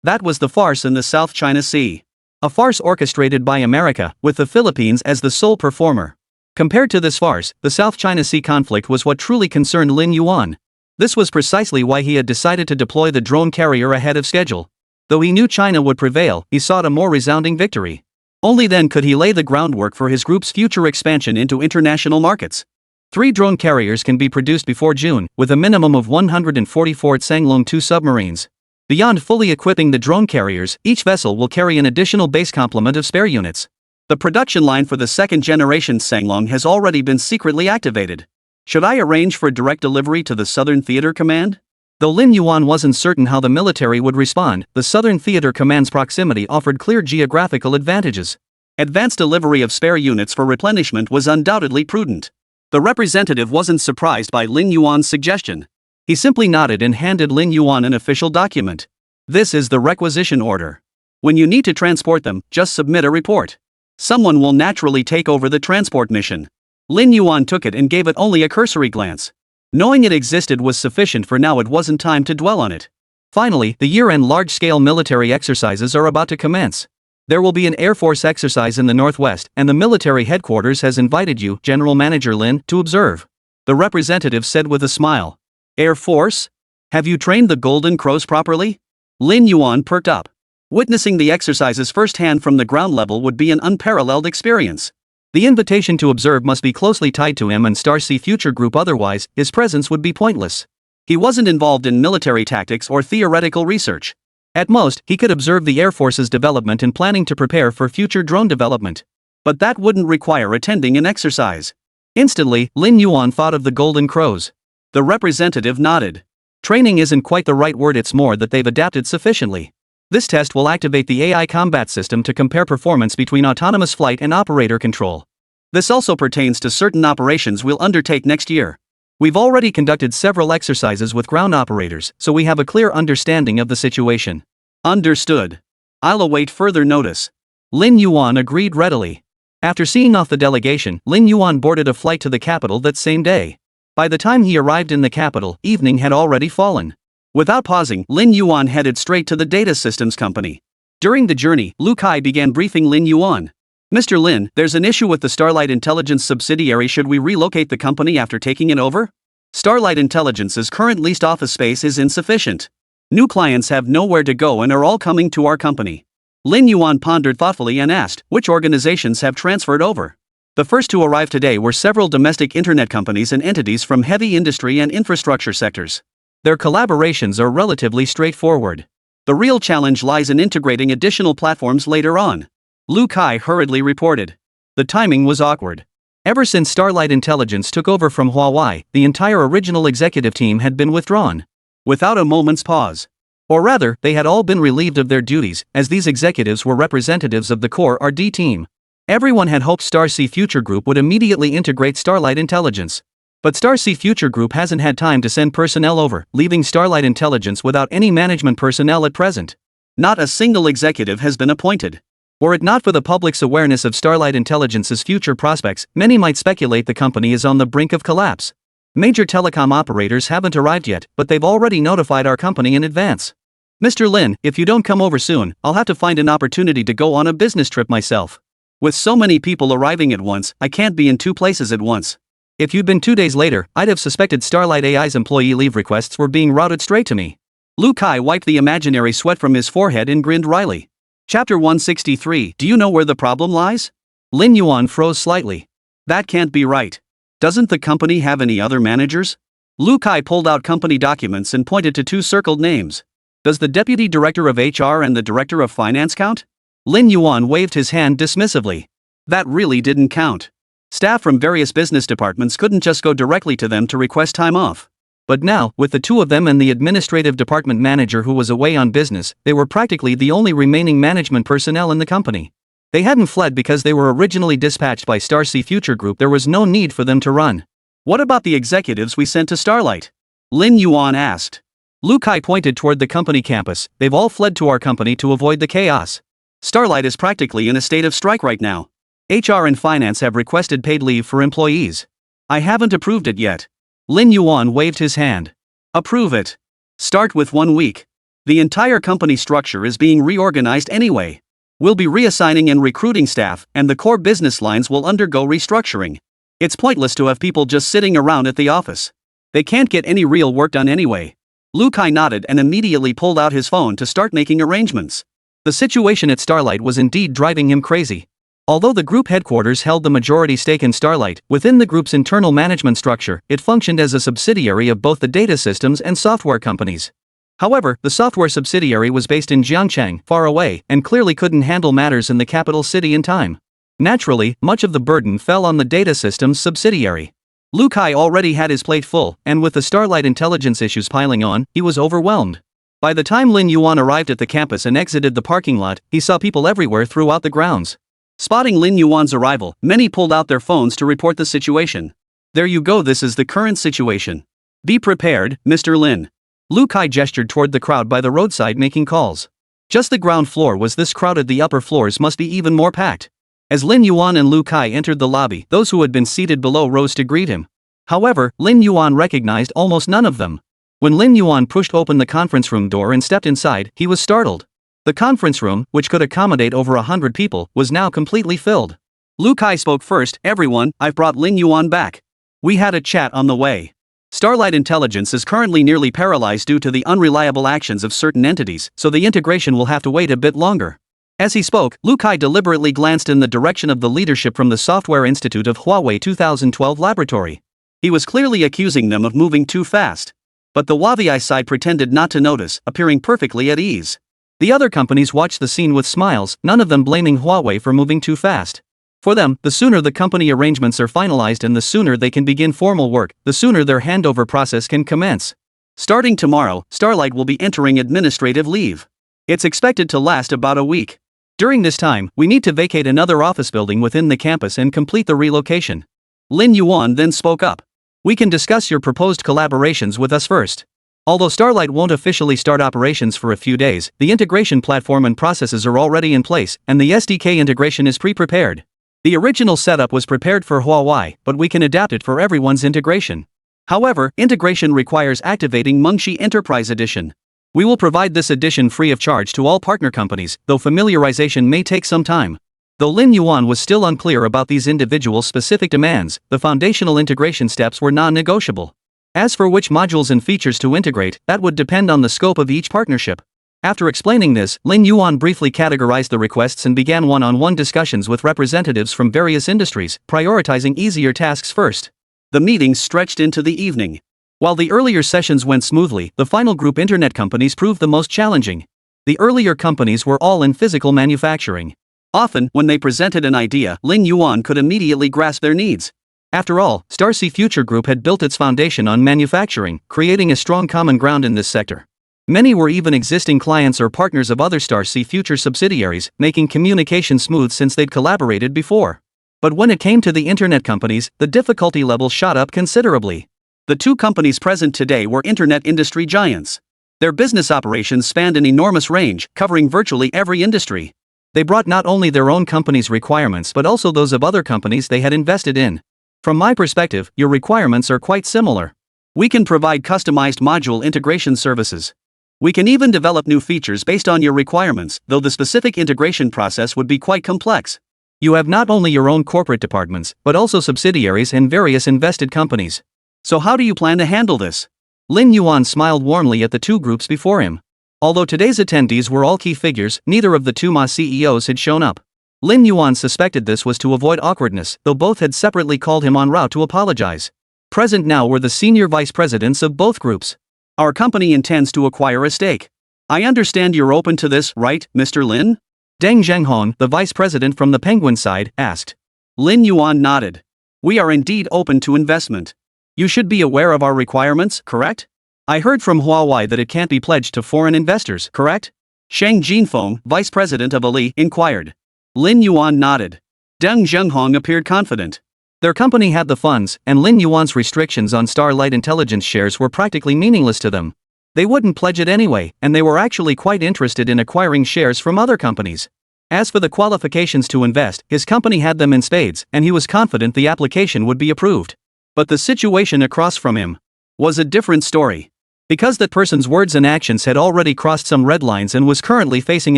That was the farce in the South China Sea. A farce orchestrated by America, with the Philippines as the sole performer. Compared to this farce, the South China Sea conflict was what truly concerned Lin Yuan. This was precisely why he had decided to deploy the drone carrier ahead of schedule. Though he knew China would prevail, he sought a more resounding victory. Only then could he lay the groundwork for his group's future expansion into international markets. 3 drone carriers can be produced before June, with a minimum of 144 Tsanglong 2 submarines. Beyond fully equipping the drone carriers, each vessel will carry an additional base complement of spare units. The production line for the second-generation Tsanglong has already been secretly activated. Should I arrange for direct delivery to the Southern Theater Command? Though Lin Yuan wasn't certain how the military would respond, the Southern Theater Command's proximity offered clear geographical advantages. Advanced delivery of spare units for replenishment was undoubtedly prudent. The representative wasn't surprised by Lin Yuan's suggestion. He simply nodded and handed Lin Yuan an official document. This is the requisition order. When you need to transport them, just submit a report. Someone will naturally take over the transport mission. Lin Yuan took it and gave it only a cursory glance. Knowing it existed was sufficient for now. It wasn't time to dwell on it. Finally, the year-end large-scale military exercises are about to commence. There will be an Air Force exercise in the Northwest, and the military headquarters has invited you, General Manager Lin, to observe. The representative said with a smile. Air Force? Have you trained the Golden Crows properly? Lin Yuan perked up. Witnessing the exercises firsthand from the ground level would be an unparalleled experience. The invitation to observe must be closely tied to him and Star Sea Future Group, otherwise, his presence would be pointless. He wasn't involved in military tactics or theoretical research. At most, he could observe the Air Force's development and planning to prepare for future drone development. But that wouldn't require attending an exercise. Instantly, Lin Yuan thought of the Golden Crows. The representative nodded. Training isn't quite the right word, it's more that they've adapted sufficiently. This test will activate the AI combat system to compare performance between autonomous flight and operator control. This also pertains to certain operations we'll undertake next year. We've already conducted several exercises with ground operators, so we have a clear understanding of the situation. Understood. I'll await further notice. Lin Yuan agreed readily. After seeing off the delegation, Lin Yuan boarded a flight to the capital that same day. By the time he arrived in the capital, evening had already fallen. Without pausing, Lin Yuan headed straight to the data systems company. During the journey, Lu Kai began briefing Lin Yuan. Mr. Lin, there's an issue with the Starlight Intelligence subsidiary. Should we relocate the company after taking it over? Starlight Intelligence's current leased office space is insufficient. New clients have nowhere to go and are all coming to our company. Lin Yuan pondered thoughtfully and asked, which organizations have transferred over? The first to arrive today were several domestic internet companies and entities from heavy industry and infrastructure sectors. Their collaborations are relatively straightforward. The real challenge lies in integrating additional platforms later on. Lu Kai hurriedly reported. The timing was awkward. Ever since Starlight Intelligence took over from Huawei, the entire original executive team had been withdrawn. Without a moment's pause. Or rather, they had all been relieved of their duties, as these executives were representatives of the core RD team. Everyone had hoped Star Sea Future Group would immediately integrate Starlight Intelligence. But Star Sea Future Group hasn't had time to send personnel over, leaving Starlight Intelligence without any management personnel at present. Not a single executive has been appointed. Were it not for the public's awareness of Starlight Intelligence's future prospects, many might speculate the company is on the brink of collapse. Major telecom operators haven't arrived yet, but they've already notified our company in advance. Mr. Lin, if you don't come over soon, I'll have to find an opportunity to go on a business trip myself. With so many people arriving at once, I can't be in two places at once. If you'd been 2 days later, I'd have suspected Starlight AI's employee leave requests were being routed straight to me. Lu Kai wiped the imaginary sweat from his forehead and grinned wryly. Chapter 163. Do you know where the problem lies? Lin Yuan froze slightly. That can't be right. Doesn't the company have any other managers? Lu Kai pulled out company documents and pointed to 2 circled names. Does the deputy director of HR and the director of finance count? Lin Yuan waved his hand dismissively. That really didn't count. Staff from various business departments couldn't just go directly to them to request time off. But now, with the 2 of them and the administrative department manager who was away on business, they were practically the only remaining management personnel in the company. They hadn't fled because they were originally dispatched by Star Sea Future Group. There was no need for them to run. What about the executives we sent to Starlight? Lin Yuan asked. Lu Kai pointed toward the company campus. They've all fled to our company to avoid the chaos. Starlight is practically in a state of strike right now. HR and finance have requested paid leave for employees. I haven't approved it yet. Lin Yuan waved his hand. Approve it. Start with 1 week. The entire company structure is being reorganized anyway. We'll be reassigning and recruiting staff, and the core business lines will undergo restructuring. It's pointless to have people just sitting around at the office. They can't get any real work done anyway. Lu Kai nodded and immediately pulled out his phone to start making arrangements. The situation at Starlight was indeed driving him crazy. Although the group headquarters held the majority stake in Starlight, within the group's internal management structure, it functioned as a subsidiary of both the data systems and software companies. However, the software subsidiary was based in Jiangchang, far away, and clearly couldn't handle matters in the capital city in time. Naturally, much of the burden fell on the data systems subsidiary. Lu Kai already had his plate full, and with the Starlight Intelligence issues piling on, he was overwhelmed. By the time Lin Yuan arrived at the campus and exited the parking lot, he saw people everywhere throughout the grounds. Spotting Lin Yuan's arrival, many pulled out their phones to report the situation. There you go, this is the current situation. Be prepared, Mr. Lin. Lu Kai gestured toward the crowd by the roadside making calls. Just the ground floor was this crowded, the upper floors must be even more packed. As Lin Yuan and Lu Kai entered the lobby, those who had been seated below rose to greet him. However, Lin Yuan recognized almost none of them. When Lin Yuan pushed open the conference room door and stepped inside, he was startled. The conference room, which could accommodate over 100 people, was now completely filled. Lu Kai spoke first. Everyone, I've brought Lin Yuan back. We had a chat on the way. Starlight Intelligence is currently nearly paralyzed due to the unreliable actions of certain entities, so the integration will have to wait a bit longer. As he spoke, Lu Kai deliberately glanced in the direction of the leadership from the Software Institute of Huawei 2012 laboratory. He was clearly accusing them of moving too fast. But the Huawei side pretended not to notice, appearing perfectly at ease. The other companies watched the scene with smiles, none of them blaming Huawei for moving too fast. For them, the sooner the company arrangements are finalized and the sooner they can begin formal work, the sooner their handover process can commence. Starting tomorrow, Starlight will be entering administrative leave. It's expected to last about a week. During this time, we need to vacate another office building within the campus and complete the relocation. Lin Yuan then spoke up. We can discuss your proposed collaborations with us first. Although Starlight won't officially start operations for a few days, the integration platform and processes are already in place, and the SDK integration is pre-prepared. The original setup was prepared for Huawei, but we can adapt it for everyone's integration. However, integration requires activating Mengxi Enterprise Edition. We will provide this edition free of charge to all partner companies, though familiarization may take some time. Though Lin Yuan was still unclear about these individual specific demands, the foundational integration steps were non-negotiable. As for which modules and features to integrate, that would depend on the scope of each partnership. After explaining this, Lin Yuan briefly categorized the requests and began one-on-one discussions with representatives from various industries, prioritizing easier tasks first. The meetings stretched into the evening. While the earlier sessions went smoothly, the final group internet companies proved the most challenging. The earlier companies were all in physical manufacturing. Often, when they presented an idea, Lin Yuan could immediately grasp their needs. After all, Star Sea Future Group had built its foundation on manufacturing, creating a strong common ground in this sector. Many were even existing clients or partners of other Star Sea Future subsidiaries, making communication smooth since they'd collaborated before. But when it came to the internet companies, the difficulty level shot up considerably. The two companies present today were internet industry giants. Their business operations spanned an enormous range, covering virtually every industry. They brought not only their own company's requirements but also those of other companies they had invested in. From my perspective, your requirements are quite similar. We can provide customized module integration services. We can even develop new features based on your requirements, though the specific integration process would be quite complex. You have not only your own corporate departments, but also subsidiaries and various invested companies. So how do you plan to handle this? Lin Yuan smiled warmly at the two groups before him. Although today's attendees were all key figures, neither of the two Ma CEOs had shown up. Lin Yuan suspected this was to avoid awkwardness, though both had separately called him en route to apologize. Present now were the senior vice presidents of both groups. Our company intends to acquire a stake. I understand you're open to this, right, Mr. Lin? Deng Zhenghong, the vice president from the Penguin side, asked. Lin Yuan nodded. We are indeed open to investment. You should be aware of our requirements, correct? I heard from Huawei that it can't be pledged to foreign investors, correct? Shang Jinfeng, vice president of Ali, inquired. Lin Yuan nodded. Deng Zhenghong appeared confident. Their company had the funds, and Lin Yuan's restrictions on Starlight Intelligence shares were practically meaningless to them. They wouldn't pledge it anyway, and they were actually quite interested in acquiring shares from other companies. As for the qualifications to invest, his company had them in spades, and he was confident the application would be approved. But the situation across from him was a different story. Because that person's words and actions had already crossed some red lines and was currently facing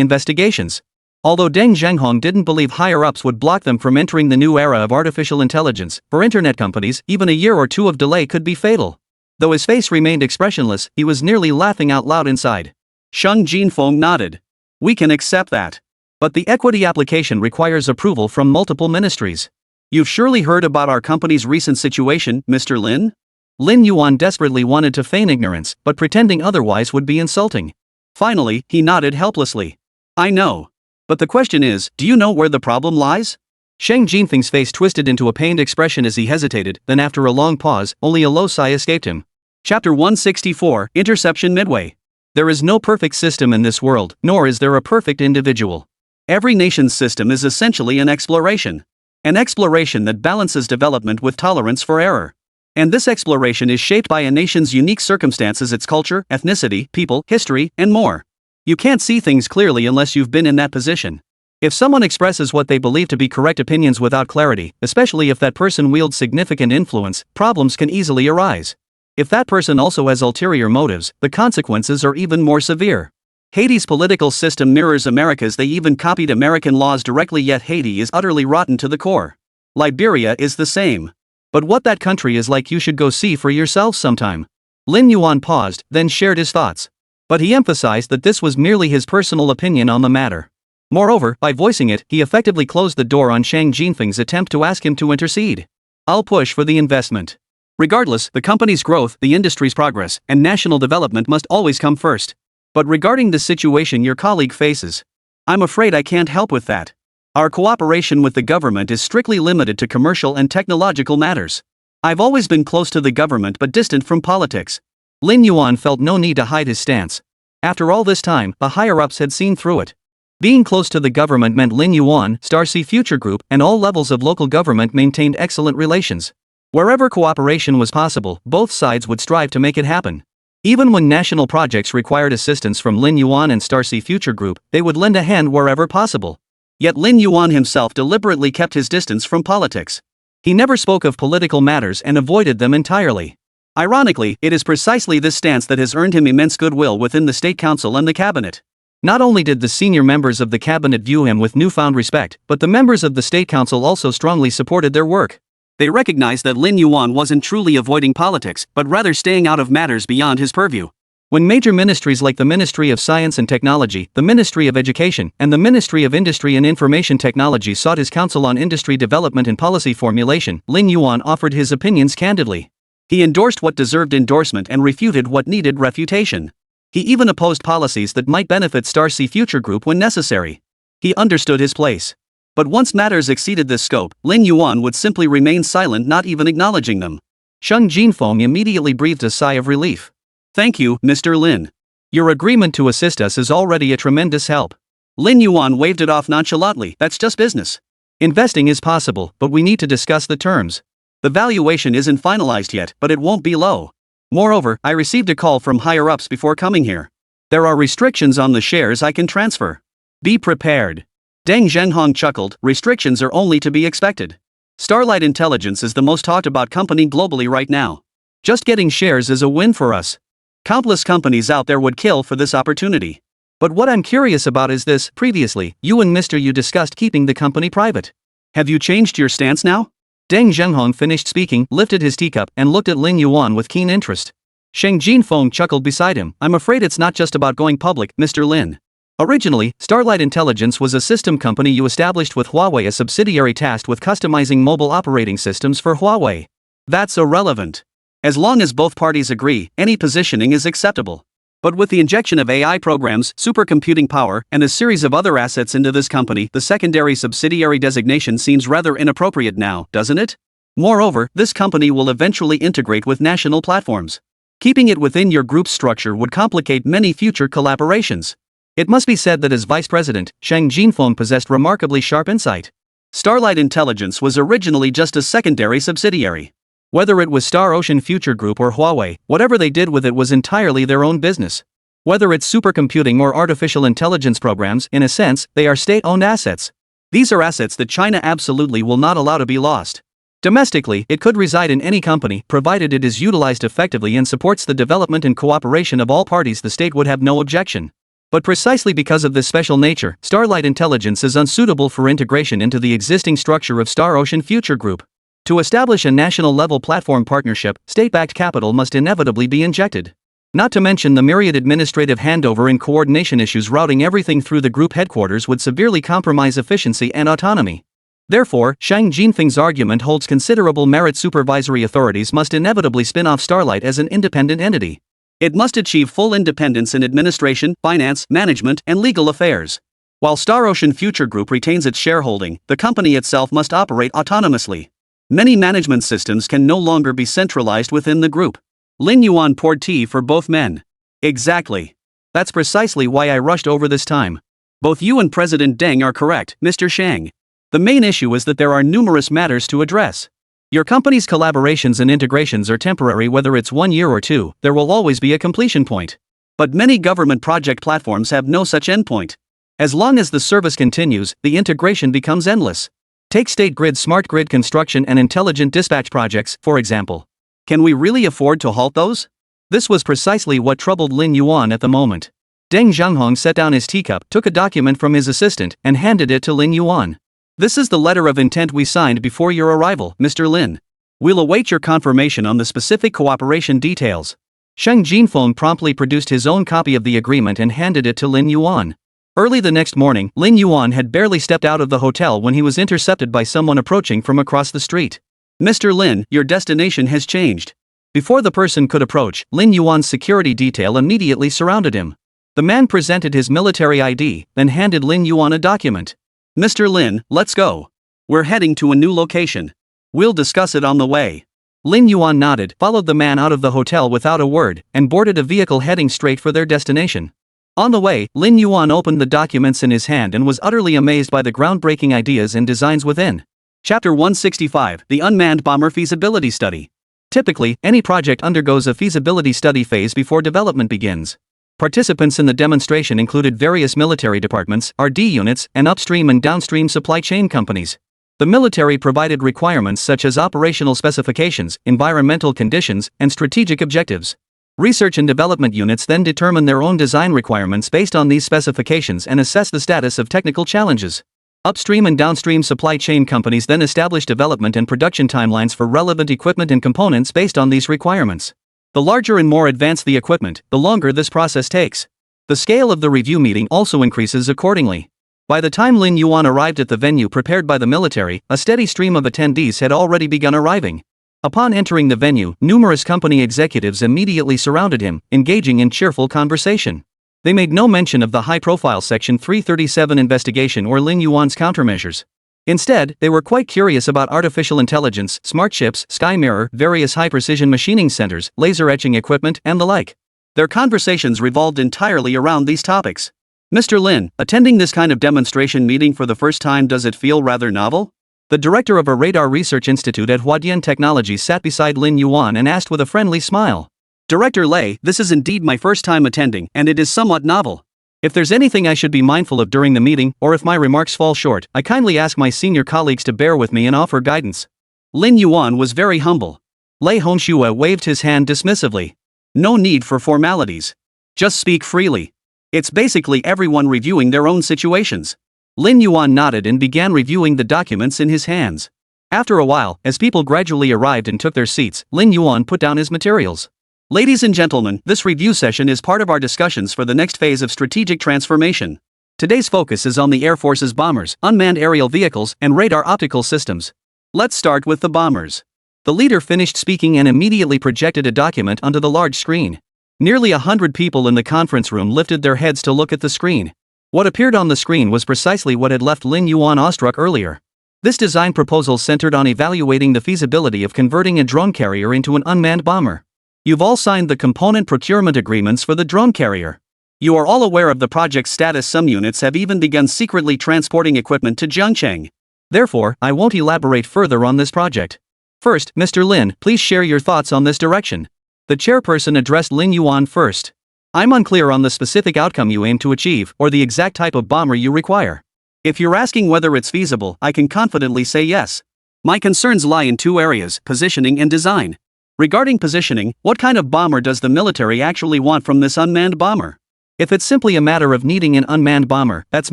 investigations. Although Deng Zhenghong didn't believe higher-ups would block them from entering the new era of artificial intelligence, for internet companies, even a year or two of delay could be fatal. Though his face remained expressionless, he was nearly laughing out loud inside. Shang Jinfeng nodded. We can accept that. But the equity application requires approval from multiple ministries. You've surely heard about our company's recent situation, Mr. Lin? Lin Yuan desperately wanted to feign ignorance, but pretending otherwise would be insulting. Finally, he nodded helplessly. I know. But the question is, do you know where the problem lies? Shang Jinfeng's face twisted into a pained expression as he hesitated, then after a long pause, only a low sigh escaped him. Chapter 164, Interception Midway. There is no perfect system in this world, nor is there a perfect individual. Every nation's system is essentially an exploration. An exploration that balances development with tolerance for error. And this exploration is shaped by a nation's unique circumstances, its culture, ethnicity, people, history, and more. You can't see things clearly unless you've been in that position. If someone expresses what they believe to be correct opinions without clarity, especially if that person wields significant influence, problems can easily arise. If that person also has ulterior motives, the consequences are even more severe. Haiti's political system mirrors America's. They even copied American laws directly, yet Haiti is utterly rotten to the core. Liberia is the same. But what that country is like you should go see for yourself sometime. Lin Yuan paused, then shared his thoughts. But he emphasized that this was merely his personal opinion on the matter. Moreover, by voicing it, he effectively closed the door on Shang Jinfeng's attempt to ask him to intercede. I'll push for the investment. Regardless, the company's growth, the industry's progress, and national development must always come first. But regarding the situation your colleague faces, I'm afraid I can't help with that. Our cooperation with the government is strictly limited to commercial and technological matters. I've always been close to the government but distant from politics. Lin Yuan felt no need to hide his stance. After all this time, the higher-ups had seen through it. Being close to the government meant Lin Yuan, Star Sea Future Group, and all levels of local government maintained excellent relations. Wherever cooperation was possible, both sides would strive to make it happen. Even when national projects required assistance from Lin Yuan and Star Sea Future Group, they would lend a hand wherever possible. Yet Lin Yuan himself deliberately kept his distance from politics. He never spoke of political matters and avoided them entirely. Ironically, it is precisely this stance that has earned him immense goodwill within the State Council and the Cabinet. Not only did the senior members of the Cabinet view him with newfound respect, but the members of the State Council also strongly supported their work. They recognized that Lin Yuan wasn't truly avoiding politics, but rather staying out of matters beyond his purview. When major ministries like the Ministry of Science and Technology, the Ministry of Education, and the Ministry of Industry and Information Technology sought his counsel on industry development and policy formulation, Lin Yuan offered his opinions candidly. He endorsed what deserved endorsement and refuted what needed refutation. He even opposed policies that might benefit Star Sea Future Group when necessary. He understood his place. But once matters exceeded this scope, Lin Yuan would simply remain silent, not even acknowledging them. Shang Jinfeng immediately breathed a sigh of relief. Thank you, Mr. Lin. Your agreement to assist us is already a tremendous help. Lin Yuan waved it off nonchalantly. That's just business. Investing is possible, but we need to discuss the terms. The valuation isn't finalized yet, but it won't be low. Moreover, I received a call from higher-ups before coming here. There are restrictions on the shares I can transfer. Be prepared. Deng Zhenghong chuckled. Restrictions are only to be expected. Starlight Intelligence is the most talked about company globally right now. Just getting shares is a win for us. Countless companies out there would kill for this opportunity. But what I'm curious about is this: previously, you and Mr. Yu discussed keeping the company private. Have you changed your stance now? Deng Zhenghong finished speaking, lifted his teacup, and looked at Lin Yuan with keen interest. Sheng Jinfeng chuckled beside him. I'm afraid it's not just about going public, Mr. Lin. Originally, Starlight Intelligence was a system company you established with Huawei, a subsidiary tasked with customizing mobile operating systems for Huawei. That's irrelevant. As long as both parties agree, any positioning is acceptable. But with the injection of AI programs, supercomputing power, and a series of other assets into this company, the secondary subsidiary designation seems rather inappropriate now, doesn't it? Moreover, this company will eventually integrate with national platforms. Keeping it within your group's structure would complicate many future collaborations. It must be said that as vice president, Sheng Jinfeng possessed remarkably sharp insight. Starlight Intelligence was originally just a secondary subsidiary. Whether it was Star Ocean Future Group or Huawei, whatever they did with it was entirely their own business. Whether it's supercomputing or artificial intelligence programs, in a sense, they are state-owned assets. These are assets that China absolutely will not allow to be lost. Domestically, it could reside in any company, provided it is utilized effectively and supports the development and cooperation of all parties. The state would have no objection. But precisely because of this special nature, Starlight Intelligence is unsuitable for integration into the existing structure of Star Ocean Future Group. To establish a national-level platform partnership, state-backed capital must inevitably be injected. Not to mention the myriad administrative handover and coordination issues routing everything through the group headquarters would severely compromise efficiency and autonomy. Therefore, Shang Jinfeng's argument holds considerable merit. Supervisory authorities must inevitably spin off Starlight as an independent entity. It must achieve full independence in administration, finance, management, and legal affairs. While Star Ocean Future Group retains its shareholding, the company itself must operate autonomously. Many management systems can no longer be centralized within the group. Lin Yuan poured tea for both men. Exactly. That's precisely why I rushed over this time. Both you and President Deng are correct, Mr. Shang. The main issue is that there are numerous matters to address. Your company's collaborations and integrations are temporary. Whether it's 1 year or 2, there will always be a completion point. But many government project platforms have no such endpoint. As long as the service continues, the integration becomes endless. Take state grid, smart grid construction, and intelligent dispatch projects, for example. Can we really afford to halt those? This was precisely what troubled Lin Yuan at the moment. Deng Zhenghong set down his teacup, took a document from his assistant, and handed it to Lin Yuan. This is the letter of intent we signed before your arrival, Mr. Lin. We'll await your confirmation on the specific cooperation details. Sheng Jinfeng promptly produced his own copy of the agreement and handed it to Lin Yuan. Early the next morning, Lin Yuan had barely stepped out of the hotel when he was intercepted by someone approaching from across the street. Mr. Lin, your destination has changed. Before the person could approach, Lin Yuan's security detail immediately surrounded him. The man presented his military ID, then handed Lin Yuan a document. Mr. Lin, let's go. We're heading to a new location. We'll discuss it on the way. Lin Yuan nodded, followed the man out of the hotel without a word, and boarded a vehicle heading straight for their destination. On the way, Lin Yuan opened the documents in his hand and was utterly amazed by the groundbreaking ideas and designs within. Chapter 165, The Unmanned Bomber Feasibility Study. Typically, any project undergoes a feasibility study phase before development begins. Participants in the demonstration included various military departments, RD units, and upstream and downstream supply chain companies. The military provided requirements such as operational specifications, environmental conditions, and strategic objectives. Research and development units then determine their own design requirements based on these specifications and assess the status of technical challenges. Upstream and downstream supply chain companies then establish development and production timelines for relevant equipment and components based on these requirements. The larger and more advanced the equipment, the longer this process takes. The scale of the review meeting also increases accordingly. By the time Lin Yuan arrived at the venue prepared by the military, a steady stream of attendees had already begun arriving. Upon entering the venue, numerous company executives immediately surrounded him, engaging in cheerful conversation. They made no mention of the high-profile Section 337 investigation or Lin Yuan's countermeasures. Instead, they were quite curious about artificial intelligence, smart ships, sky mirror, various high-precision machining centers, laser etching equipment, and the like. Their conversations revolved entirely around these topics. Mr. Lin, attending this kind of demonstration meeting for the first time, does it feel rather novel? The director of a radar research institute at Huadian Technologies sat beside Lin Yuan and asked with a friendly smile. Director Lei, this is indeed my first time attending, and it is somewhat novel. If there's anything I should be mindful of during the meeting, or if my remarks fall short, I kindly ask my senior colleagues to bear with me and offer guidance. Lin Yuan was very humble. Lei Hongxue waved his hand dismissively. No need for formalities. Just speak freely. It's basically everyone reviewing their own situations. Lin Yuan nodded and began reviewing the documents in his hands. After a while, as people gradually arrived and took their seats, Lin Yuan put down his materials. Ladies and gentlemen, this review session is part of our discussions for the next phase of strategic transformation. Today's focus is on the Air Force's bombers, unmanned aerial vehicles, and radar optical systems. Let's start with the bombers. The leader finished speaking and immediately projected a document onto the large screen. Nearly 100 people in the conference room lifted their heads to look at the screen. What appeared on the screen was precisely what had left Lin Yuan awestruck earlier. This design proposal centered on evaluating the feasibility of converting a drone carrier into an unmanned bomber. You've all signed the component procurement agreements for the drone carrier. You are all aware of the project's status. Some units have even begun secretly transporting equipment to Zhengcheng. Therefore, I won't elaborate further on this project. First, Mr. Lin, please share your thoughts on this direction. The chairperson addressed Lin Yuan first. I'm unclear on the specific outcome you aim to achieve, or the exact type of bomber you require. If you're asking whether it's feasible, I can confidently say yes. My concerns lie in two areas: positioning and design. Regarding positioning, what kind of bomber does the military actually want from this unmanned bomber? If it's simply a matter of needing an unmanned bomber, that's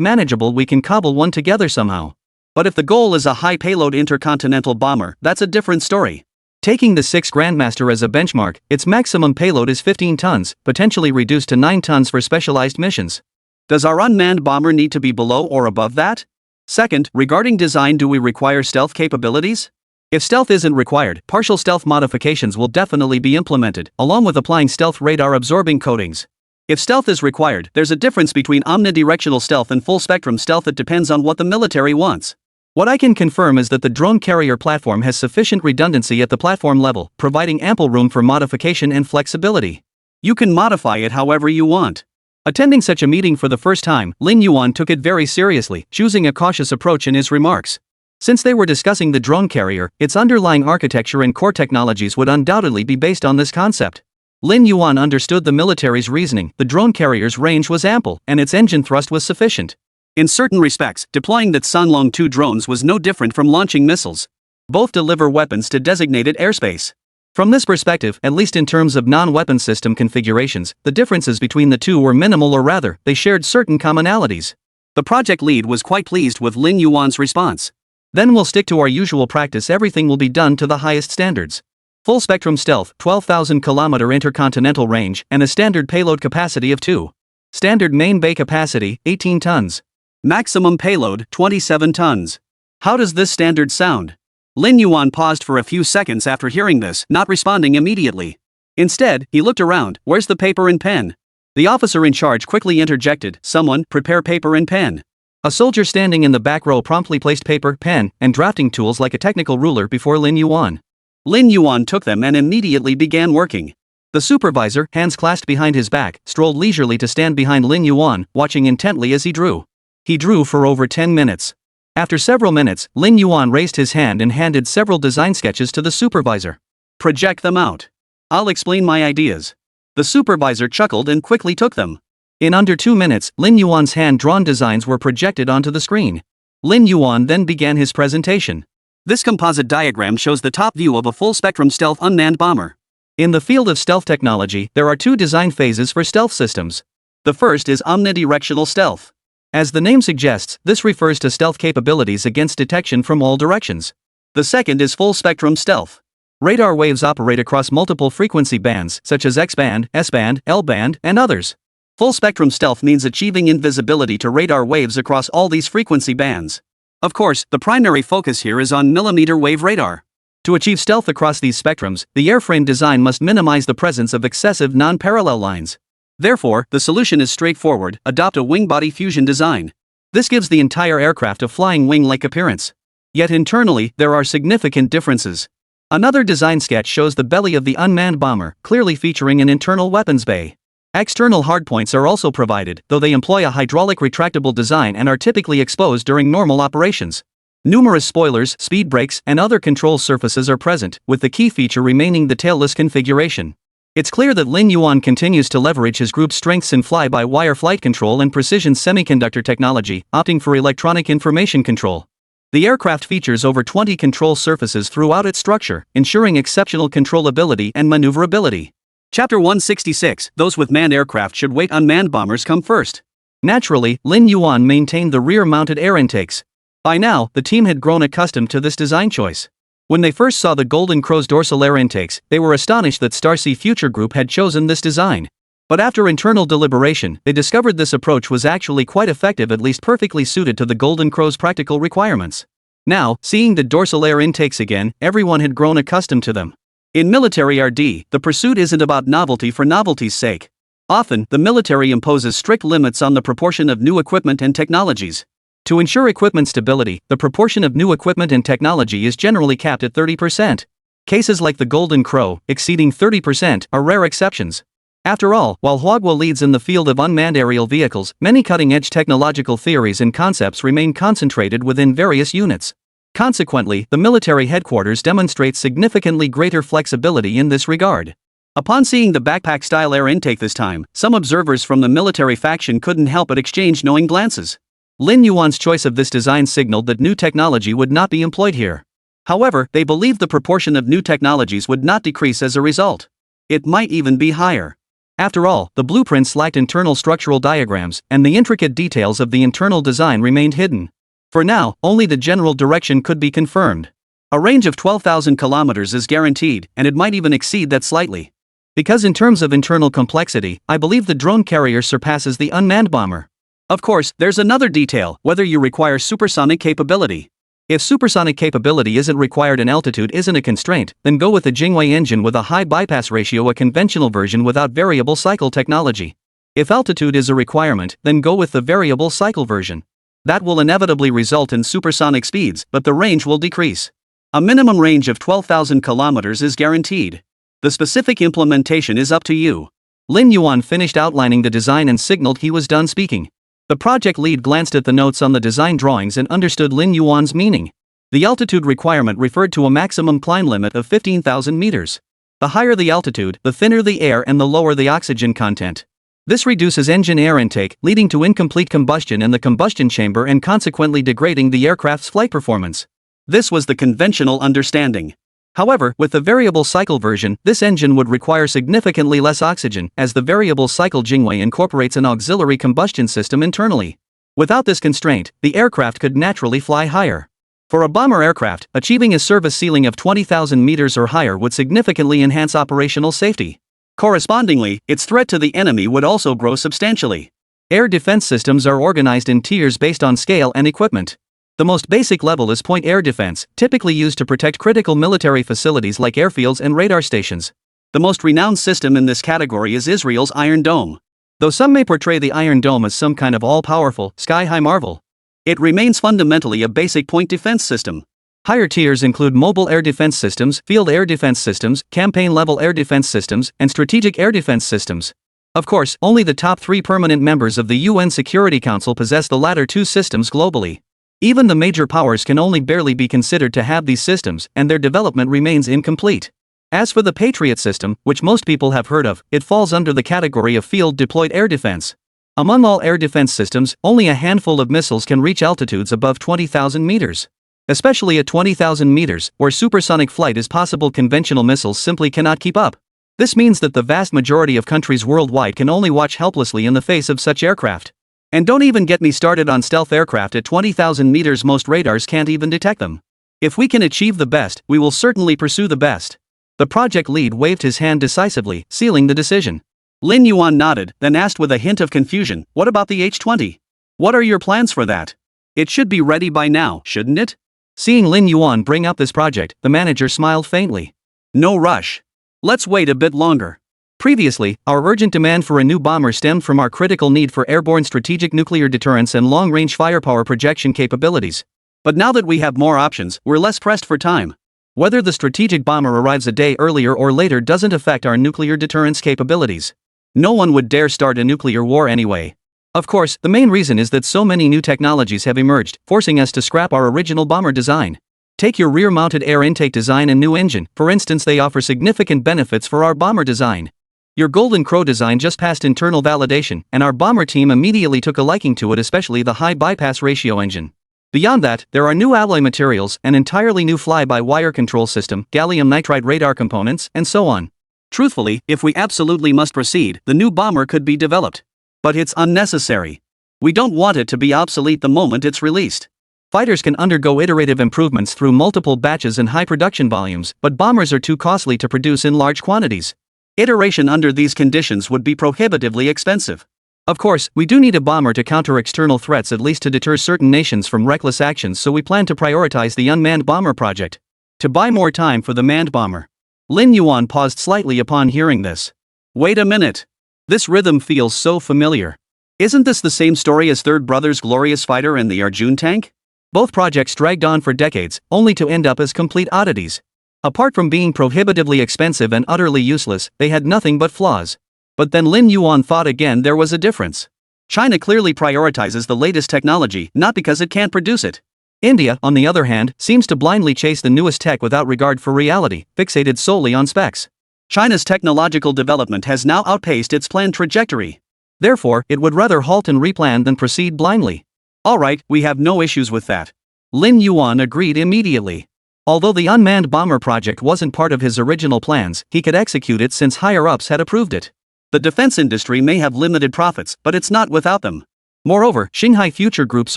manageable, we can cobble one together somehow. But if the goal is a high-payload intercontinental bomber, that's a different story. Taking the 6 Grandmaster as a benchmark, its maximum payload is 15 tons, potentially reduced to 9 tons for specialized missions. Does our unmanned bomber need to be below or above that? Second, regarding design, do we require stealth capabilities? If stealth isn't required, partial stealth modifications will definitely be implemented, along with applying stealth radar absorbing coatings. If stealth is required, there's a difference between omnidirectional stealth and full-spectrum stealth. It depends on what the military wants. What I can confirm is that the drone carrier platform has sufficient redundancy at the platform level, providing ample room for modification and flexibility. You can modify it however you want. Attending such a meeting for the first time, Lin Yuan took it very seriously, choosing a cautious approach in his remarks. Since they were discussing the drone carrier, its underlying architecture and core technologies would undoubtedly be based on this concept. Lin Yuan understood the military's reasoning. The drone carrier's range was ample, and its engine thrust was sufficient. In certain respects, deploying the Sanlong 2 drones was no different from launching missiles. Both deliver weapons to designated airspace. From this perspective, at least in terms of non-weapon system configurations, the differences between the two were minimal, or rather, they shared certain commonalities. The project lead was quite pleased with Lin Yuan's response. Then we'll stick to our usual practice. Everything will be done to the highest standards. Full spectrum stealth, 12,000 km intercontinental range, and a standard payload capacity of 2. Standard main bay capacity, 18 tons. Maximum payload, 27 tons. How does this standard sound? Lin Yuan paused for a few seconds after hearing this, not responding immediately. Instead, he looked around. Where's the paper and pen? The officer in charge quickly interjected. Someone, prepare paper and pen. A soldier standing in the back row promptly placed paper, pen, and drafting tools like a technical ruler before Lin Yuan. Lin Yuan took them and immediately began working. The supervisor, hands clasped behind his back, strolled leisurely to stand behind Lin Yuan, watching intently as he drew. He drew for over 10 minutes. After several minutes, Lin Yuan raised his hand and handed several design sketches to the supervisor. Project them out. I'll explain my ideas. The supervisor chuckled and quickly took them. In under 2 minutes, Lin Yuan's hand-drawn designs were projected onto the screen. Lin Yuan then began his presentation. This composite diagram shows the top view of a full-spectrum stealth unmanned bomber. In the field of stealth technology, there are 2 design phases for stealth systems. The first is omnidirectional stealth. As the name suggests, this refers to stealth capabilities against detection from all directions. The second is full-spectrum stealth. Radar waves operate across multiple frequency bands, such as X-band, S-band, L-band, and others. Full-spectrum stealth means achieving invisibility to radar waves across all these frequency bands. Of course, the primary focus here is on millimeter wave radar. To achieve stealth across these spectrums, the airframe design must minimize the presence of excessive non-parallel lines. Therefore, the solution is straightforward: adopt a wing-body fusion design. This gives the entire aircraft a flying wing-like appearance. Yet internally, there are significant differences. Another design sketch shows the belly of the unmanned bomber, clearly featuring an internal weapons bay. External hardpoints are also provided, though they employ a hydraulic retractable design and are typically exposed during normal operations. Numerous spoilers, speed brakes, and other control surfaces are present, with the key feature remaining the tailless configuration. It's clear that Lin Yuan continues to leverage his group's strengths in fly-by-wire flight control and precision semiconductor technology, opting for electronic information control. The aircraft features over 20 control surfaces throughout its structure, ensuring exceptional controllability and maneuverability. Chapter 166, Those with manned aircraft should wait, unmanned bombers come first. Naturally, Lin Yuan maintained the rear-mounted air intakes. By now, the team had grown accustomed to this design choice. When they first saw the Golden Crow's dorsal air intakes, they were astonished that Starsea Future Group had chosen this design. But after internal deliberation, they discovered this approach was actually quite effective, at least perfectly suited to the Golden Crow's practical requirements. Now, seeing the dorsal air intakes again, everyone had grown accustomed to them. In military RD, the pursuit isn't about novelty for novelty's sake. Often, the military imposes strict limits on the proportion of new equipment and technologies. To ensure equipment stability, the proportion of new equipment and technology is generally capped at 30%. Cases like the Golden Crow, exceeding 30%, are rare exceptions. After all, while Huagua leads in the field of unmanned aerial vehicles, many cutting-edge technological theories and concepts remain concentrated within various units. Consequently, the military headquarters demonstrates significantly greater flexibility in this regard. Upon seeing the backpack-style air intake this time, some observers from the military faction couldn't help but exchange knowing glances. Lin Yuan's choice of this design signaled that new technology would not be employed here. However, they believed the proportion of new technologies would not decrease as a result. It might even be higher. After all, the blueprints lacked internal structural diagrams, and the intricate details of the internal design remained hidden. For now, only the general direction could be confirmed. A range of 12,000 kilometers is guaranteed, and it might even exceed that slightly. Because in terms of internal complexity, I believe the drone carrier surpasses the unmanned bomber. Of course, there's another detail: whether you require supersonic capability. If supersonic capability isn't required and altitude isn't a constraint, then go with the Jingwei engine with a high bypass ratio, a conventional version without variable cycle technology. If altitude is a requirement, then go with the variable cycle version. That will inevitably result in supersonic speeds, but the range will decrease. A minimum range of 12,000 kilometers is guaranteed. The specific implementation is up to you. Lin Yuan finished outlining the design and signaled he was done speaking. The project lead glanced at the notes on the design drawings and understood Lin Yuan's meaning. The altitude requirement referred to a maximum climb limit of 15,000 meters. The higher the altitude, the thinner the air and the lower the oxygen content. This reduces engine air intake, leading to incomplete combustion in the combustion chamber and consequently degrading the aircraft's flight performance. This was the conventional understanding. However, with the variable cycle version, this engine would require significantly less oxygen, as the variable cycle Jingwei incorporates an auxiliary combustion system internally. Without this constraint, the aircraft could naturally fly higher. For a bomber aircraft, achieving a service ceiling of 20,000 meters or higher would significantly enhance operational safety. Correspondingly, its threat to the enemy would also grow substantially. Air defense systems are organized in tiers based on scale and equipment. The most basic level is point air defense, typically used to protect critical military facilities like airfields and radar stations. The most renowned system in this category is Israel's Iron Dome. Though some may portray the Iron Dome as some kind of all-powerful, sky-high marvel, it remains fundamentally a basic point defense system. Higher tiers include mobile air defense systems, field air defense systems, campaign-level air defense systems, and strategic air defense systems. Of course, only the top 3 permanent members of the UN Security Council possess the latter two systems globally. Even the major powers can only barely be considered to have these systems, and their development remains incomplete. As for the Patriot system, which most people have heard of, it falls under the category of field-deployed air defense. Among all air defense systems, only a handful of missiles can reach altitudes above 20,000 meters. Especially at 20,000 meters, where supersonic flight is possible, conventional missiles simply cannot keep up. This means that the vast majority of countries worldwide can only watch helplessly in the face of such aircraft. And don't even get me started on stealth aircraft at 20,000 meters. Most radars can't even detect them. If we can achieve the best, we will certainly pursue the best. The project lead waved his hand decisively, sealing the decision. Lin Yuan nodded, then asked with a hint of confusion, "What about the H-20? What are your plans for that? It should be ready by now, shouldn't it?" Seeing Lin Yuan bring up this project, the manager smiled faintly. "No rush. Let's wait a bit longer. Previously, our urgent demand for a new bomber stemmed from our critical need for airborne strategic nuclear deterrence and long-range firepower projection capabilities. But now that we have more options, we're less pressed for time. Whether the strategic bomber arrives a day earlier or later doesn't affect our nuclear deterrence capabilities. No one would dare start a nuclear war anyway. Of course, the main reason is that so many new technologies have emerged, forcing us to scrap our original bomber design. Take your rear-mounted air intake design and new engine, for instance. They offer significant benefits for our bomber design. Your Golden Crow design just passed internal validation, and our bomber team immediately took a liking to it, especially the high bypass ratio engine. Beyond that, there are new alloy materials, an entirely new fly-by-wire control system, gallium nitride radar components, and so on. Truthfully, if we absolutely must proceed, the new bomber could be developed. But it's unnecessary. We don't want it to be obsolete the moment it's released. Fighters can undergo iterative improvements through multiple batches and high production volumes, but bombers are too costly to produce in large quantities. Iteration under these conditions would be prohibitively expensive. Of course, we do need a bomber to counter external threats, at least to deter certain nations from reckless actions, so we plan to prioritize the unmanned bomber project. To buy more time for the manned bomber. Lin Yuan paused slightly upon hearing this. Wait a minute. This rhythm feels so familiar. Isn't this the same story as Third Brother's Glorious Fighter and the Arjun tank? Both projects dragged on for decades, only to end up as complete oddities. Apart from being prohibitively expensive and utterly useless, they had nothing but flaws. But then Lin Yuan thought again there was a difference. China clearly prioritizes the latest technology, not because it can't produce it. India, on the other hand, seems to blindly chase the newest tech without regard for reality, fixated solely on specs. China's technological development has now outpaced its planned trajectory. Therefore, it would rather halt and replan than proceed blindly. Alright, we have no issues with that. Lin Yuan agreed immediately. Although the unmanned bomber project wasn't part of his original plans, he could execute it since higher-ups had approved it. The defense industry may have limited profits, but it's not without them. Moreover, Shanghai Future Group's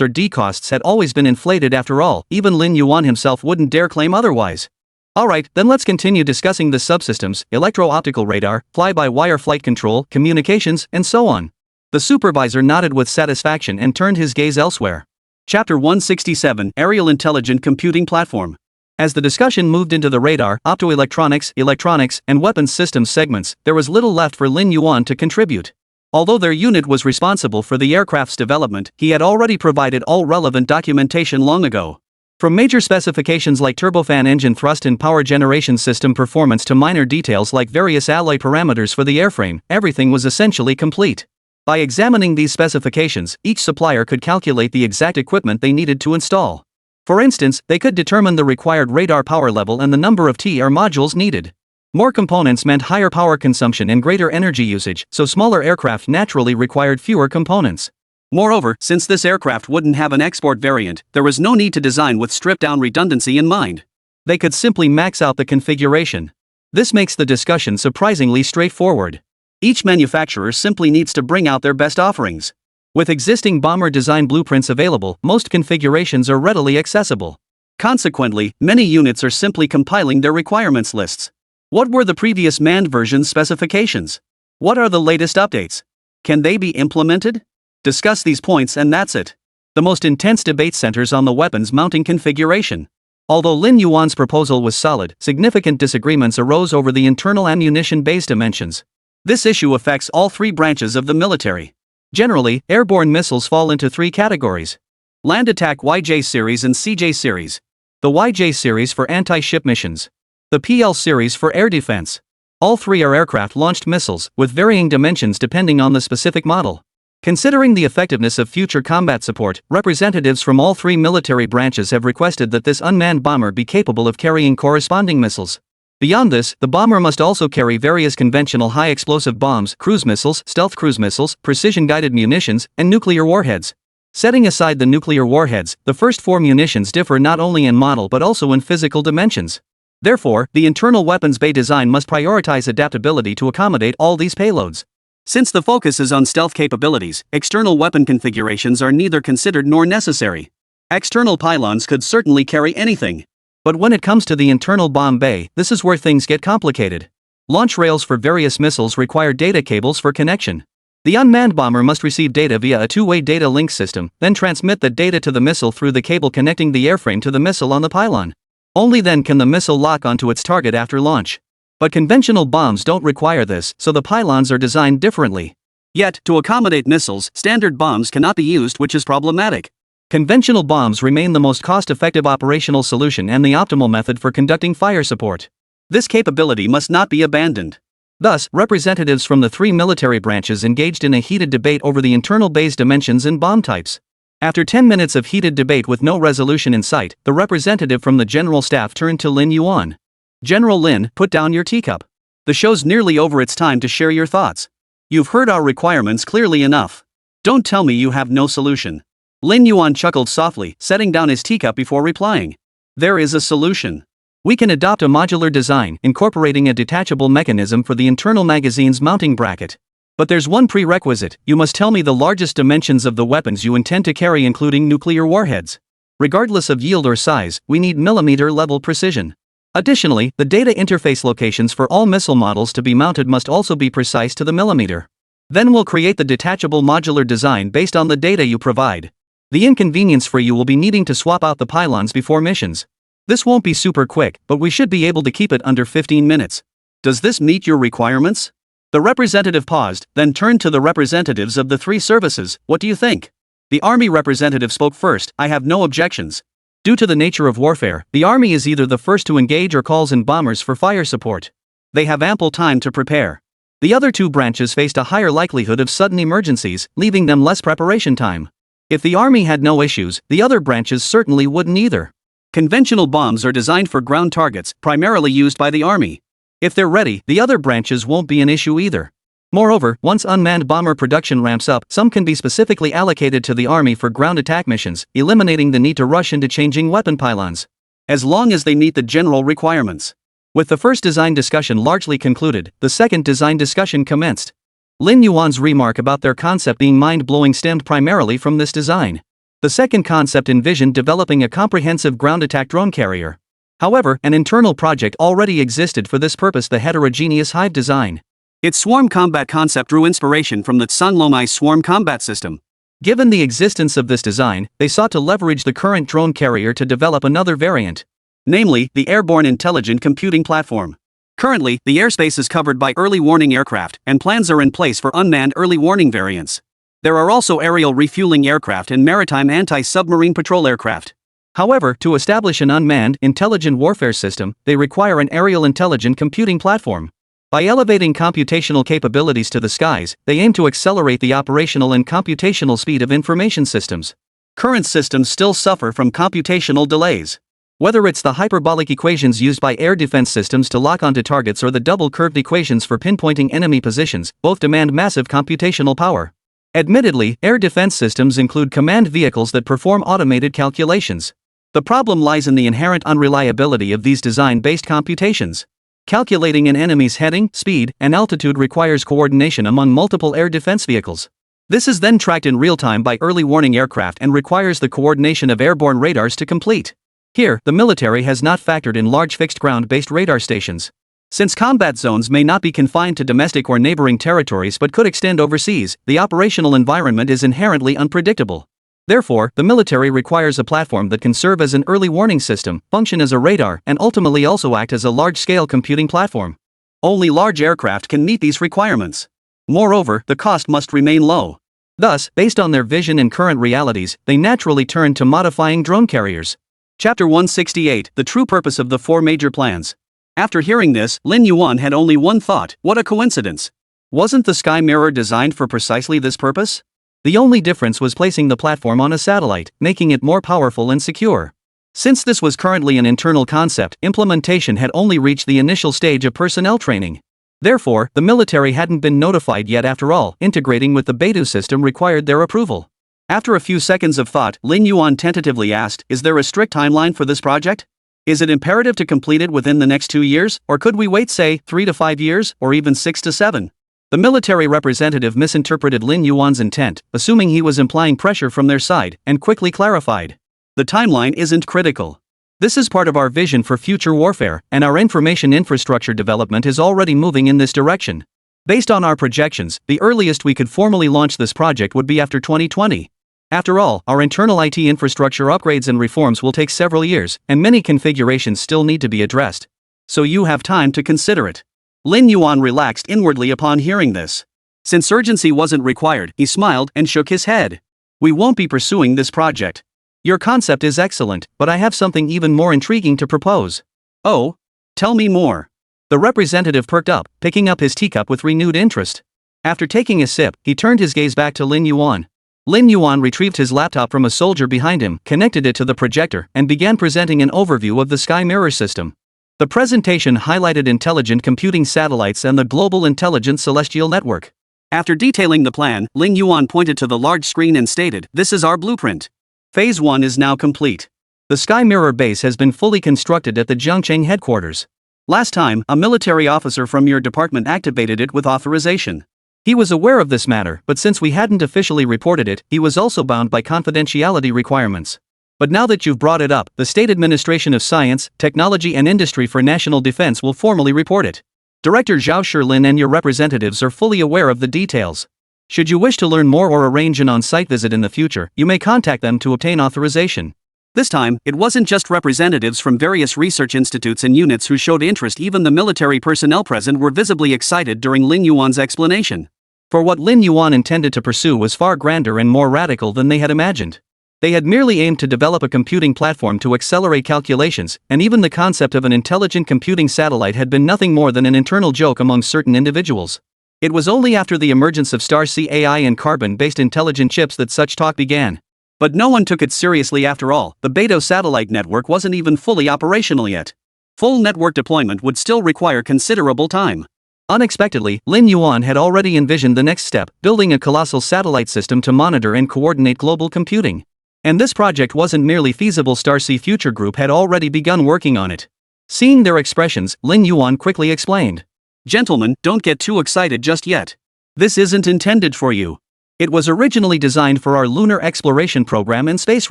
R&D costs had always been inflated after all. Even Lin Yuan himself wouldn't dare claim otherwise. Alright, then let's continue discussing the subsystems, electro-optical radar, fly-by-wire flight control, communications, and so on. The supervisor nodded with satisfaction and turned his gaze elsewhere. Chapter 167, Aerial Intelligent Computing Platform. As the discussion moved into the radar, optoelectronics, electronics, and weapons systems segments, there was little left for Lin Yuan to contribute. Although their unit was responsible for the aircraft's development, he had already provided all relevant documentation long ago. From major specifications like turbofan engine thrust and power generation system performance to minor details like various alloy parameters for the airframe, everything was essentially complete. By examining these specifications, each supplier could calculate the exact equipment they needed to install. For instance, they could determine the required radar power level and the number of TR modules needed. More components meant higher power consumption and greater energy usage, so smaller aircraft naturally required fewer components. Moreover, since this aircraft wouldn't have an export variant, there was no need to design with stripped-down redundancy in mind. They could simply max out the configuration. This makes the discussion surprisingly straightforward. Each manufacturer simply needs to bring out their best offerings. With existing bomber design blueprints available, most configurations are readily accessible. Consequently, many units are simply compiling their requirements lists. What were the previous manned version's specifications? What are the latest updates? Can they be implemented? Discuss these points and that's it. The most intense debate centers on the weapons mounting configuration. Although Lin Yuan's proposal was solid, significant disagreements arose over the internal ammunition bay's dimensions. This issue affects all three branches of the military. Generally, airborne missiles fall into three categories: Land Attack YJ Series and CJ Series. The YJ Series for anti-ship missions. The PL Series for air defense. All three are aircraft-launched missiles, with varying dimensions depending on the specific model. Considering the effectiveness of future combat support, representatives from all three military branches have requested that this unmanned bomber be capable of carrying corresponding missiles. Beyond this, the bomber must also carry various conventional high-explosive bombs, cruise missiles, stealth cruise missiles, precision-guided munitions, and nuclear warheads. Setting aside the nuclear warheads, the first four munitions differ not only in model but also in physical dimensions. Therefore, the internal weapons bay design must prioritize adaptability to accommodate all these payloads. Since the focus is on stealth capabilities, external weapon configurations are neither considered nor necessary. External pylons could certainly carry anything. But when it comes to the internal bomb bay, this is where things get complicated. Launch rails for various missiles require data cables for connection. The unmanned bomber must receive data via a two-way data link system, then transmit the data to the missile through the cable connecting the airframe to the missile on the pylon. Only then can the missile lock onto its target after launch. But conventional bombs don't require this, so the pylons are designed differently. Yet, to accommodate missiles, standard bombs cannot be used, which is problematic. Conventional bombs remain the most cost-effective operational solution and the optimal method for conducting fire support. This capability must not be abandoned. Thus, representatives from the three military branches engaged in a heated debate over the internal base dimensions and bomb types. After 10 minutes of heated debate with no resolution in sight, the representative from the general staff turned to Lin Yuan. "General Lin, put down your teacup. The show's nearly over, it's time to share your thoughts. You've heard our requirements clearly enough. Don't tell me you have no solution." Lin Yuan chuckled softly, setting down his teacup before replying. "There is a solution. We can adopt a modular design, incorporating a detachable mechanism for the internal magazine's mounting bracket. But there's one prerequisite: you must tell me the largest dimensions of the weapons you intend to carry, including nuclear warheads. Regardless of yield or size, we need millimeter-level precision. Additionally, the data interface locations for all missile models to be mounted must also be precise to the millimeter. Then we'll create the detachable modular design based on the data you provide. The inconvenience for you will be needing to swap out the pylons before missions. This won't be super quick, but we should be able to keep it under 15 minutes. Does this meet your requirements?" The representative paused, then turned to the representatives of the three services. "What do you think?" The Army representative spoke first. "I have no objections. Due to the nature of warfare, the Army is either the first to engage or calls in bombers for fire support. They have ample time to prepare. The other two branches faced a higher likelihood of sudden emergencies, leaving them less preparation time. If the Army had no issues, the other branches certainly wouldn't either. Conventional bombs are designed for ground targets, primarily used by the Army. If they're ready, the other branches won't be an issue either. Moreover, once unmanned bomber production ramps up, some can be specifically allocated to the Army for ground attack missions, eliminating the need to rush into changing weapon pylons. As long as they meet the general requirements." With the first design discussion largely concluded, the second design discussion commenced. Lin Yuan's remark about their concept being mind-blowing stemmed primarily from this design. The second concept envisioned developing a comprehensive ground attack drone carrier. However, an internal project already existed for this purpose: the heterogeneous hive design. Its swarm combat concept drew inspiration from the Sanlomai swarm combat system. Given the existence of this design, they sought to leverage the current drone carrier to develop another variant, namely, the Airborne Intelligent Computing Platform. Currently, the airspace is covered by early warning aircraft, and plans are in place for unmanned early warning variants. There are also aerial refueling aircraft and maritime anti-submarine patrol aircraft. However, to establish an unmanned, intelligent warfare system, they require an aerial intelligent computing platform. By elevating computational capabilities to the skies, they aim to accelerate the operational and computational speed of information systems. Current systems still suffer from computational delays. Whether it's the hyperbolic equations used by air defense systems to lock onto targets or the double-curved equations for pinpointing enemy positions, both demand massive computational power. Admittedly, air defense systems include command vehicles that perform automated calculations. The problem lies in the inherent unreliability of these design-based computations. Calculating an enemy's heading, speed, and altitude requires coordination among multiple air defense vehicles. This is then tracked in real time by early warning aircraft and requires the coordination of airborne radars to complete. Here, the military has not factored in large fixed ground-based radar stations. Since combat zones may not be confined to domestic or neighboring territories but could extend overseas, the operational environment is inherently unpredictable. Therefore, the military requires a platform that can serve as an early warning system, function as a radar, and ultimately also act as a large-scale computing platform. Only large aircraft can meet these requirements. Moreover, the cost must remain low. Thus, based on their vision and current realities, they naturally turn to modifying drone carriers. Chapter 168: The True Purpose of the Four Major Plans. After hearing this, Lin Yuan had only one thought: what a coincidence. Wasn't the Sky Mirror designed for precisely this purpose? The only difference was placing the platform on a satellite, making it more powerful and secure. Since this was currently an internal concept, implementation had only reached the initial stage of personnel training. Therefore, the military hadn't been notified yet. After all, integrating with the Beidou system required their approval. After a few seconds of thought, Lin Yuan tentatively asked, "Is there a strict timeline for this project? Is it imperative to complete it within the next 2 years, or could we wait, say, 3 to 5 years, or even 6 to 7? The military representative misinterpreted Lin Yuan's intent, assuming he was implying pressure from their side, and quickly clarified. "The timeline isn't critical. This is part of our vision for future warfare, and our information infrastructure development is already moving in this direction. Based on our projections, the earliest we could formally launch this project would be after 2020. After all, our internal IT infrastructure upgrades and reforms will take several years, and many configurations still need to be addressed. So you have time to consider it." Lin Yuan relaxed inwardly upon hearing this. Since urgency wasn't required, he smiled and shook his head. "We won't be pursuing this project. Your concept is excellent, but I have something even more intriguing to propose." "Oh? Tell me more." The representative perked up, picking up his teacup with renewed interest. After taking a sip, he turned his gaze back to Lin Yuan. Lin Yuan retrieved his laptop from a soldier behind him, connected it to the projector, and began presenting an overview of the Sky Mirror system. The presentation highlighted intelligent computing satellites and the Global Intelligent Celestial Network. After detailing the plan, Lin Yuan pointed to the large screen and stated, "This is our blueprint. Phase 1 is now complete. The Sky Mirror base has been fully constructed at the Jiangcheng headquarters. Last time, a military officer from your department activated it with authorization. He was aware of this matter, but since we hadn't officially reported it, he was also bound by confidentiality requirements. But now that you've brought it up, the State Administration of Science, Technology and Industry for National Defense will formally report it. Director Zhao Shilin and your representatives are fully aware of the details. Should you wish to learn more or arrange an on-site visit in the future, you may contact them to obtain authorization." This time, it wasn't just representatives from various research institutes and units who showed interest. Even the military personnel present were visibly excited during Lin Yuan's explanation. For what Lin Yuan intended to pursue was far grander and more radical than they had imagined. They had merely aimed to develop a computing platform to accelerate calculations, and even the concept of an intelligent computing satellite had been nothing more than an internal joke among certain individuals. It was only after the emergence of Star-C AI and carbon-based intelligent chips that such talk began. But no one took it seriously after all. The Beidou satellite network wasn't even fully operational yet. Full network deployment would still require considerable time. Unexpectedly, Lin Yuan had already envisioned the next step, building a colossal satellite system to monitor and coordinate global computing. And this project wasn't merely feasible. Star-C Future Group had already begun working on it. Seeing their expressions, Lin Yuan quickly explained. "Gentlemen, don't get too excited just yet. This isn't intended for you. It was originally designed for our lunar exploration program and space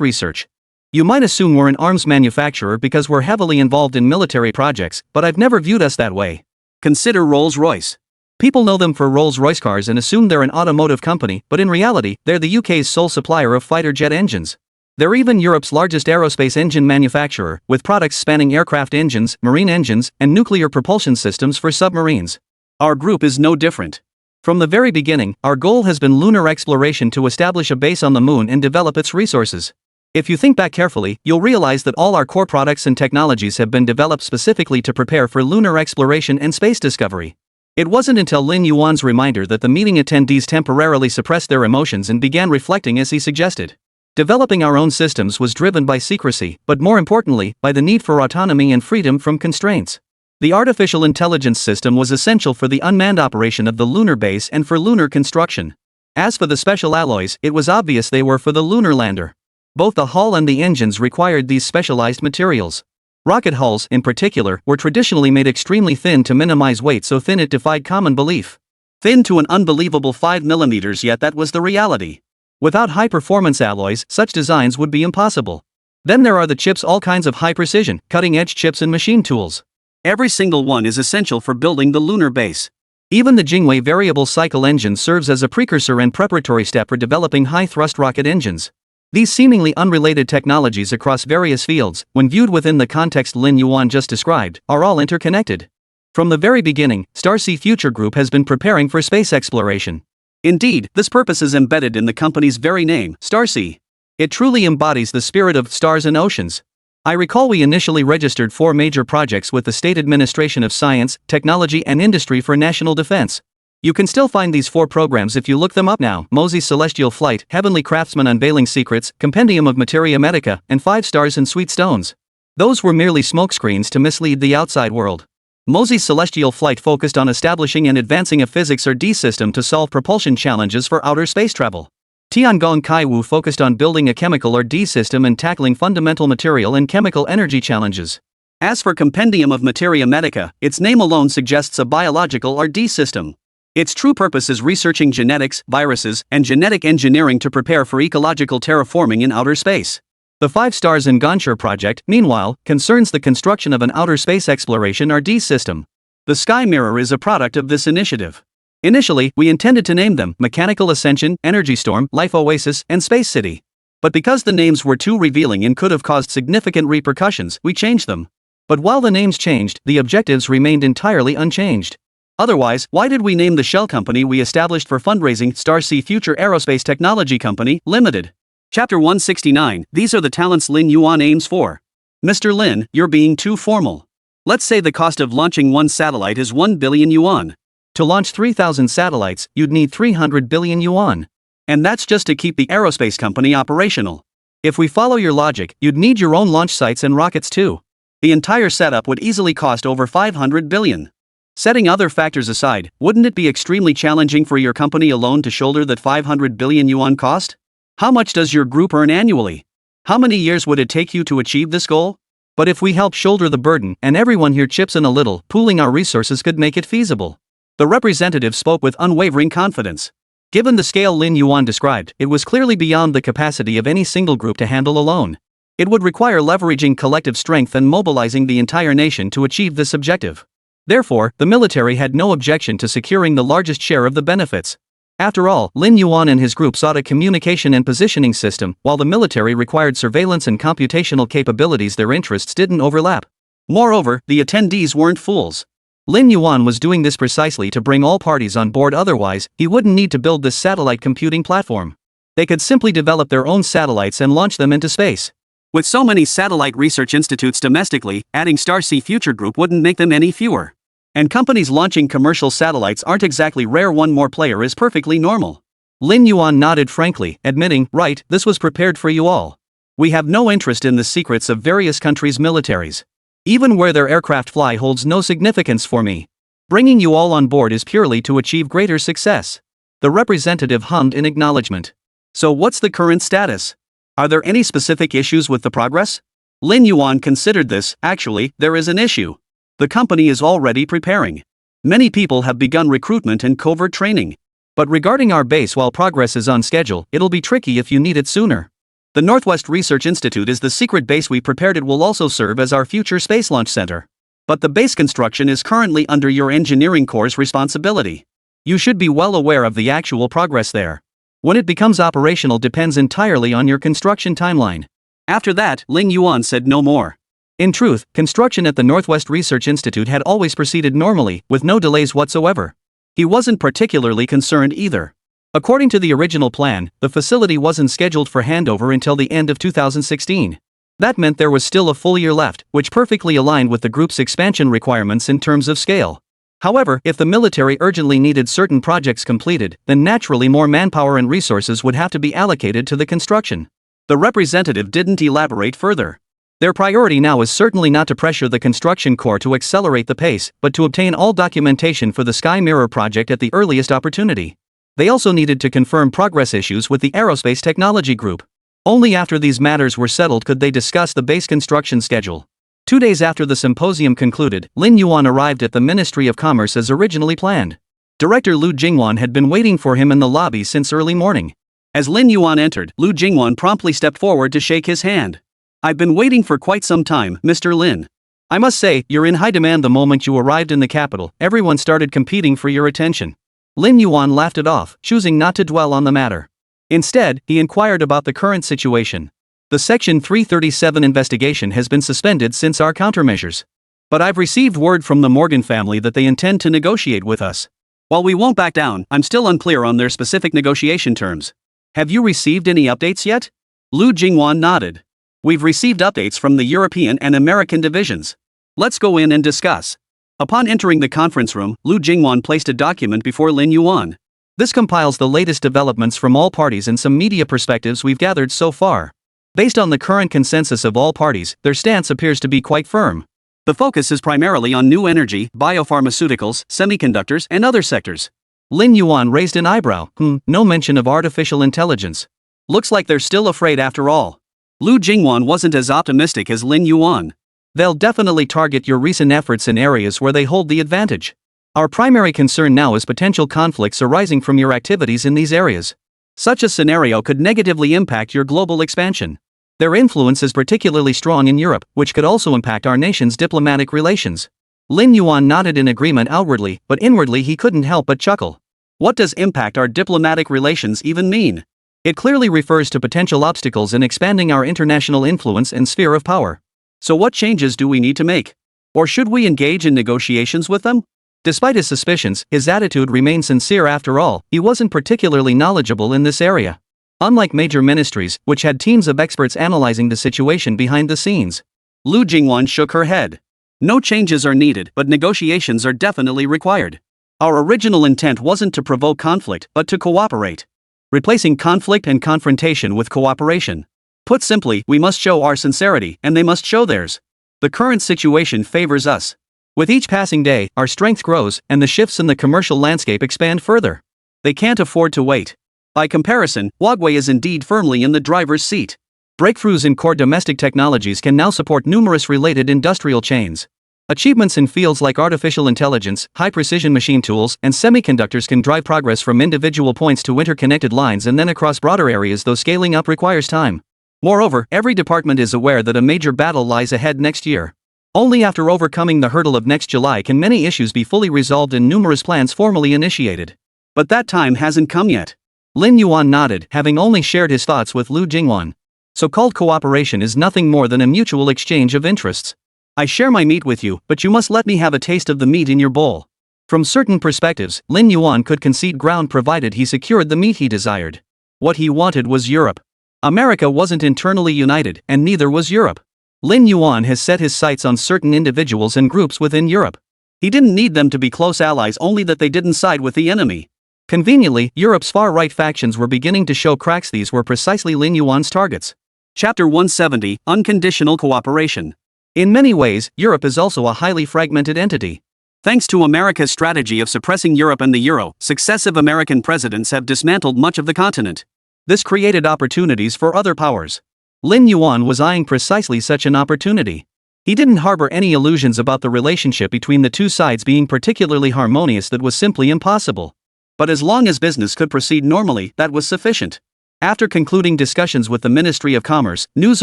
research. You might assume we're an arms manufacturer because we're heavily involved in military projects, but I've never viewed us that way. Consider Rolls-Royce. People know them for Rolls-Royce cars and assume they're an automotive company, but in reality, they're the UK's sole supplier of fighter jet engines. They're even Europe's largest aerospace engine manufacturer, with products spanning aircraft engines, marine engines, and nuclear propulsion systems for submarines. Our group is no different. From the very beginning, our goal has been lunar exploration to establish a base on the moon and develop its resources. If you think back carefully, you'll realize that all our core products and technologies have been developed specifically to prepare for lunar exploration and space discovery. It wasn't until Lin Yuan's reminder that the meeting attendees temporarily suppressed their emotions and began reflecting as he suggested. Developing our own systems was driven by secrecy, but more importantly, by the need for autonomy and freedom from constraints. The artificial intelligence system was essential for the unmanned operation of the lunar base and for lunar construction. As for the special alloys, it was obvious they were for the lunar lander. Both the hull and the engines required these specialized materials. Rocket hulls, in particular, were traditionally made extremely thin to minimize weight, so thin it defied common belief. Thin to an unbelievable 5 mm, yet that was the reality. Without high-performance alloys, such designs would be impossible. Then there are the chips, all kinds of high-precision, cutting-edge chips and machine tools. Every single one is essential for building the lunar base. Even the Jingwei variable cycle engine serves as a precursor and preparatory step for developing high-thrust rocket engines. These seemingly unrelated technologies across various fields, when viewed within the context Lin Yuan just described, are all interconnected. From the very beginning, Star-C Future Group has been preparing for space exploration. Indeed, this purpose is embedded in the company's very name, Star-C. It truly embodies the spirit of stars and oceans. I recall we initially registered 4 major projects with the State Administration of Science, Technology and Industry for National Defense. You can still find these 4 programs if you look them up now: Mosey's Celestial Flight, Heavenly Craftsman Unveiling Secrets, Compendium of Materia Medica, and 5 Stars and Sweet Stones. Those were merely smokescreens to mislead the outside world. Mosey's Celestial Flight focused on establishing and advancing a physics or D system to solve propulsion challenges for outer space travel. Tiangong Kaiwu focused on building a chemical or D system and tackling fundamental material and chemical energy challenges. As for Compendium of Materia Medica, its name alone suggests a biological or D system. Its true purpose is researching genetics, viruses, and genetic engineering to prepare for ecological terraforming in outer space. The 5 Stars and Gonshur project, meanwhile, concerns the construction of an outer space exploration or D system. The Sky Mirror is a product of this initiative. Initially, we intended to name them Mechanical Ascension, Energy Storm, Life Oasis, and Space City. But because the names were too revealing and could have caused significant repercussions, we changed them. But while the names changed, the objectives remained entirely unchanged. Otherwise, why did we name the shell company we established for fundraising Star-C Future Aerospace Technology Company, Limited? Chapter 169, These are the talents Lin Yuan aims for. Mr. Lin, you're being too formal. Let's say the cost of launching one satellite is 1 billion yuan. To launch 3,000 satellites, you'd need 300 billion yuan. And that's just to keep the aerospace company operational. If we follow your logic, you'd need your own launch sites and rockets too. The entire setup would easily cost over 500 billion. Setting other factors aside, wouldn't it be extremely challenging for your company alone to shoulder that 500 billion yuan cost? How much does your group earn annually? How many years would it take you to achieve this goal? But if we help shoulder the burden and everyone here chips in a little, pooling our resources could make it feasible. The representative spoke with unwavering confidence. Given the scale Lin Yuan described, it was clearly beyond the capacity of any single group to handle alone. It would require leveraging collective strength and mobilizing the entire nation to achieve this objective. Therefore, the military had no objection to securing the largest share of the benefits. After all, Lin Yuan and his group sought a communication and positioning system, while the military required surveillance and computational capabilities. Their interests didn't overlap. Moreover, the attendees weren't fools. Lin Yuan was doing this precisely to bring all parties on board, otherwise, he wouldn't need to build this satellite computing platform. They could simply develop their own satellites and launch them into space. With so many satellite research institutes domestically, adding Star Sea Future Group wouldn't make them any fewer. And companies launching commercial satellites aren't exactly rare. One more player is perfectly normal. Lin Yuan nodded frankly, admitting, right, this was prepared for you all. We have no interest in the secrets of various countries' militaries. Even where their aircraft fly holds no significance for me. Bringing you all on board is purely to achieve greater success. The representative hummed in acknowledgement. So what's the current status? Are there any specific issues with the progress? Lin Yuan considered this. Actually, there is an issue. The company is already preparing. Many people have begun recruitment and covert training. But regarding our base, while progress is on schedule, it'll be tricky if you need it sooner. The Northwest Research Institute is the secret base we prepared. It will also serve as our future space launch center. But the base construction is currently under your engineering corps' responsibility. You should be well aware of the actual progress there. When it becomes operational depends entirely on your construction timeline. After that, Lin Yuan said no more. In truth, construction at the Northwest Research Institute had always proceeded normally, with no delays whatsoever. He wasn't particularly concerned either. According to the original plan, the facility wasn't scheduled for handover until the end of 2016. That meant there was still a full year left, which perfectly aligned with the group's expansion requirements in terms of scale. However, if the military urgently needed certain projects completed, then naturally more manpower and resources would have to be allocated to the construction. The representative didn't elaborate further. Their priority now is certainly not to pressure the construction corps to accelerate the pace, but to obtain all documentation for the Sky Mirror project at the earliest opportunity. They also needed to confirm progress issues with the Aerospace Technology Group. Only after these matters were settled could they discuss the base construction schedule. 2 days after the symposium concluded, Lin Yuan arrived at the Ministry of Commerce as originally planned. Director Lu Jingwan had been waiting for him in the lobby since early morning. As Lin Yuan entered, Lu Jingwan promptly stepped forward to shake his hand. I've been waiting for quite some time, Mr. Lin. I must say, you're in high demand. The moment you arrived in the capital, everyone started competing for your attention. Lin Yuan laughed it off, choosing not to dwell on the matter. Instead, he inquired about the current situation. The Section 337 investigation has been suspended since our countermeasures. But I've received word from the Morgan family that they intend to negotiate with us. While we won't back down, I'm still unclear on their specific negotiation terms. Have you received any updates yet? Lu Jingwan nodded. We've received updates from the European and American divisions. Let's go in and discuss. Upon entering the conference room, Lu Jingwan placed a document before Lin Yuan. This compiles the latest developments from all parties and some media perspectives we've gathered so far. Based on the current consensus of all parties, their stance appears to be quite firm. The focus is primarily on new energy, biopharmaceuticals, semiconductors, and other sectors. Lin Yuan raised an eyebrow. No mention of artificial intelligence. Looks like they're still afraid after all. Lu Jingwan wasn't as optimistic as Lin Yuan. They'll definitely target your recent efforts in areas where they hold the advantage. Our primary concern now is potential conflicts arising from your activities in these areas. Such a scenario could negatively impact your global expansion. Their influence is particularly strong in Europe, which could also impact our nation's diplomatic relations. Lin Yuan nodded in agreement outwardly, but inwardly he couldn't help but chuckle. What does impact our diplomatic relations even mean? It clearly refers to potential obstacles in expanding our international influence and sphere of power. So what changes do we need to make? Or should we engage in negotiations with them? Despite his suspicions, his attitude remained sincere. After all, he wasn't particularly knowledgeable in this area. Unlike major ministries, which had teams of experts analyzing the situation behind the scenes. Lu Jingwan shook her head. No changes are needed, but negotiations are definitely required. Our original intent wasn't to provoke conflict, but to cooperate. Replacing conflict and confrontation with cooperation. Put simply, we must show our sincerity, and they must show theirs. The current situation favors us. With each passing day, our strength grows, and the shifts in the commercial landscape expand further. They can't afford to wait. By comparison, Huawei is indeed firmly in the driver's seat. Breakthroughs in core domestic technologies can now support numerous related industrial chains. Achievements in fields like artificial intelligence, high-precision machine tools, and semiconductors can drive progress from individual points to interconnected lines and then across broader areas, though scaling up requires time. Moreover, every department is aware that a major battle lies ahead next year. Only after overcoming the hurdle of next July can many issues be fully resolved and numerous plans formally initiated. But that time hasn't come yet. Lin Yuan nodded, having only shared his thoughts with Lu Jingwan. So-called cooperation is nothing more than a mutual exchange of interests. I share my meat with you, but you must let me have a taste of the meat in your bowl. From certain perspectives, Lin Yuan could concede ground provided he secured the meat he desired. What he wanted was Europe. America wasn't internally united, and neither was Europe. Lin Yuan has set his sights on certain individuals and groups within Europe. He didn't need them to be close allies, only that they didn't side with the enemy. Conveniently, Europe's far-right factions were beginning to show cracks. These were precisely Lin Yuan's targets. Chapter 170, Unconditional Cooperation. In many ways, Europe is also a highly fragmented entity. Thanks to America's strategy of suppressing Europe and the euro, successive American presidents have dismantled much of the continent. This created opportunities for other powers. Lin Yuan was eyeing precisely such an opportunity. He didn't harbor any illusions about the relationship between the two sides being particularly harmonious. That was simply impossible. But as long as business could proceed normally, that was sufficient. After concluding discussions with the Ministry of Commerce, news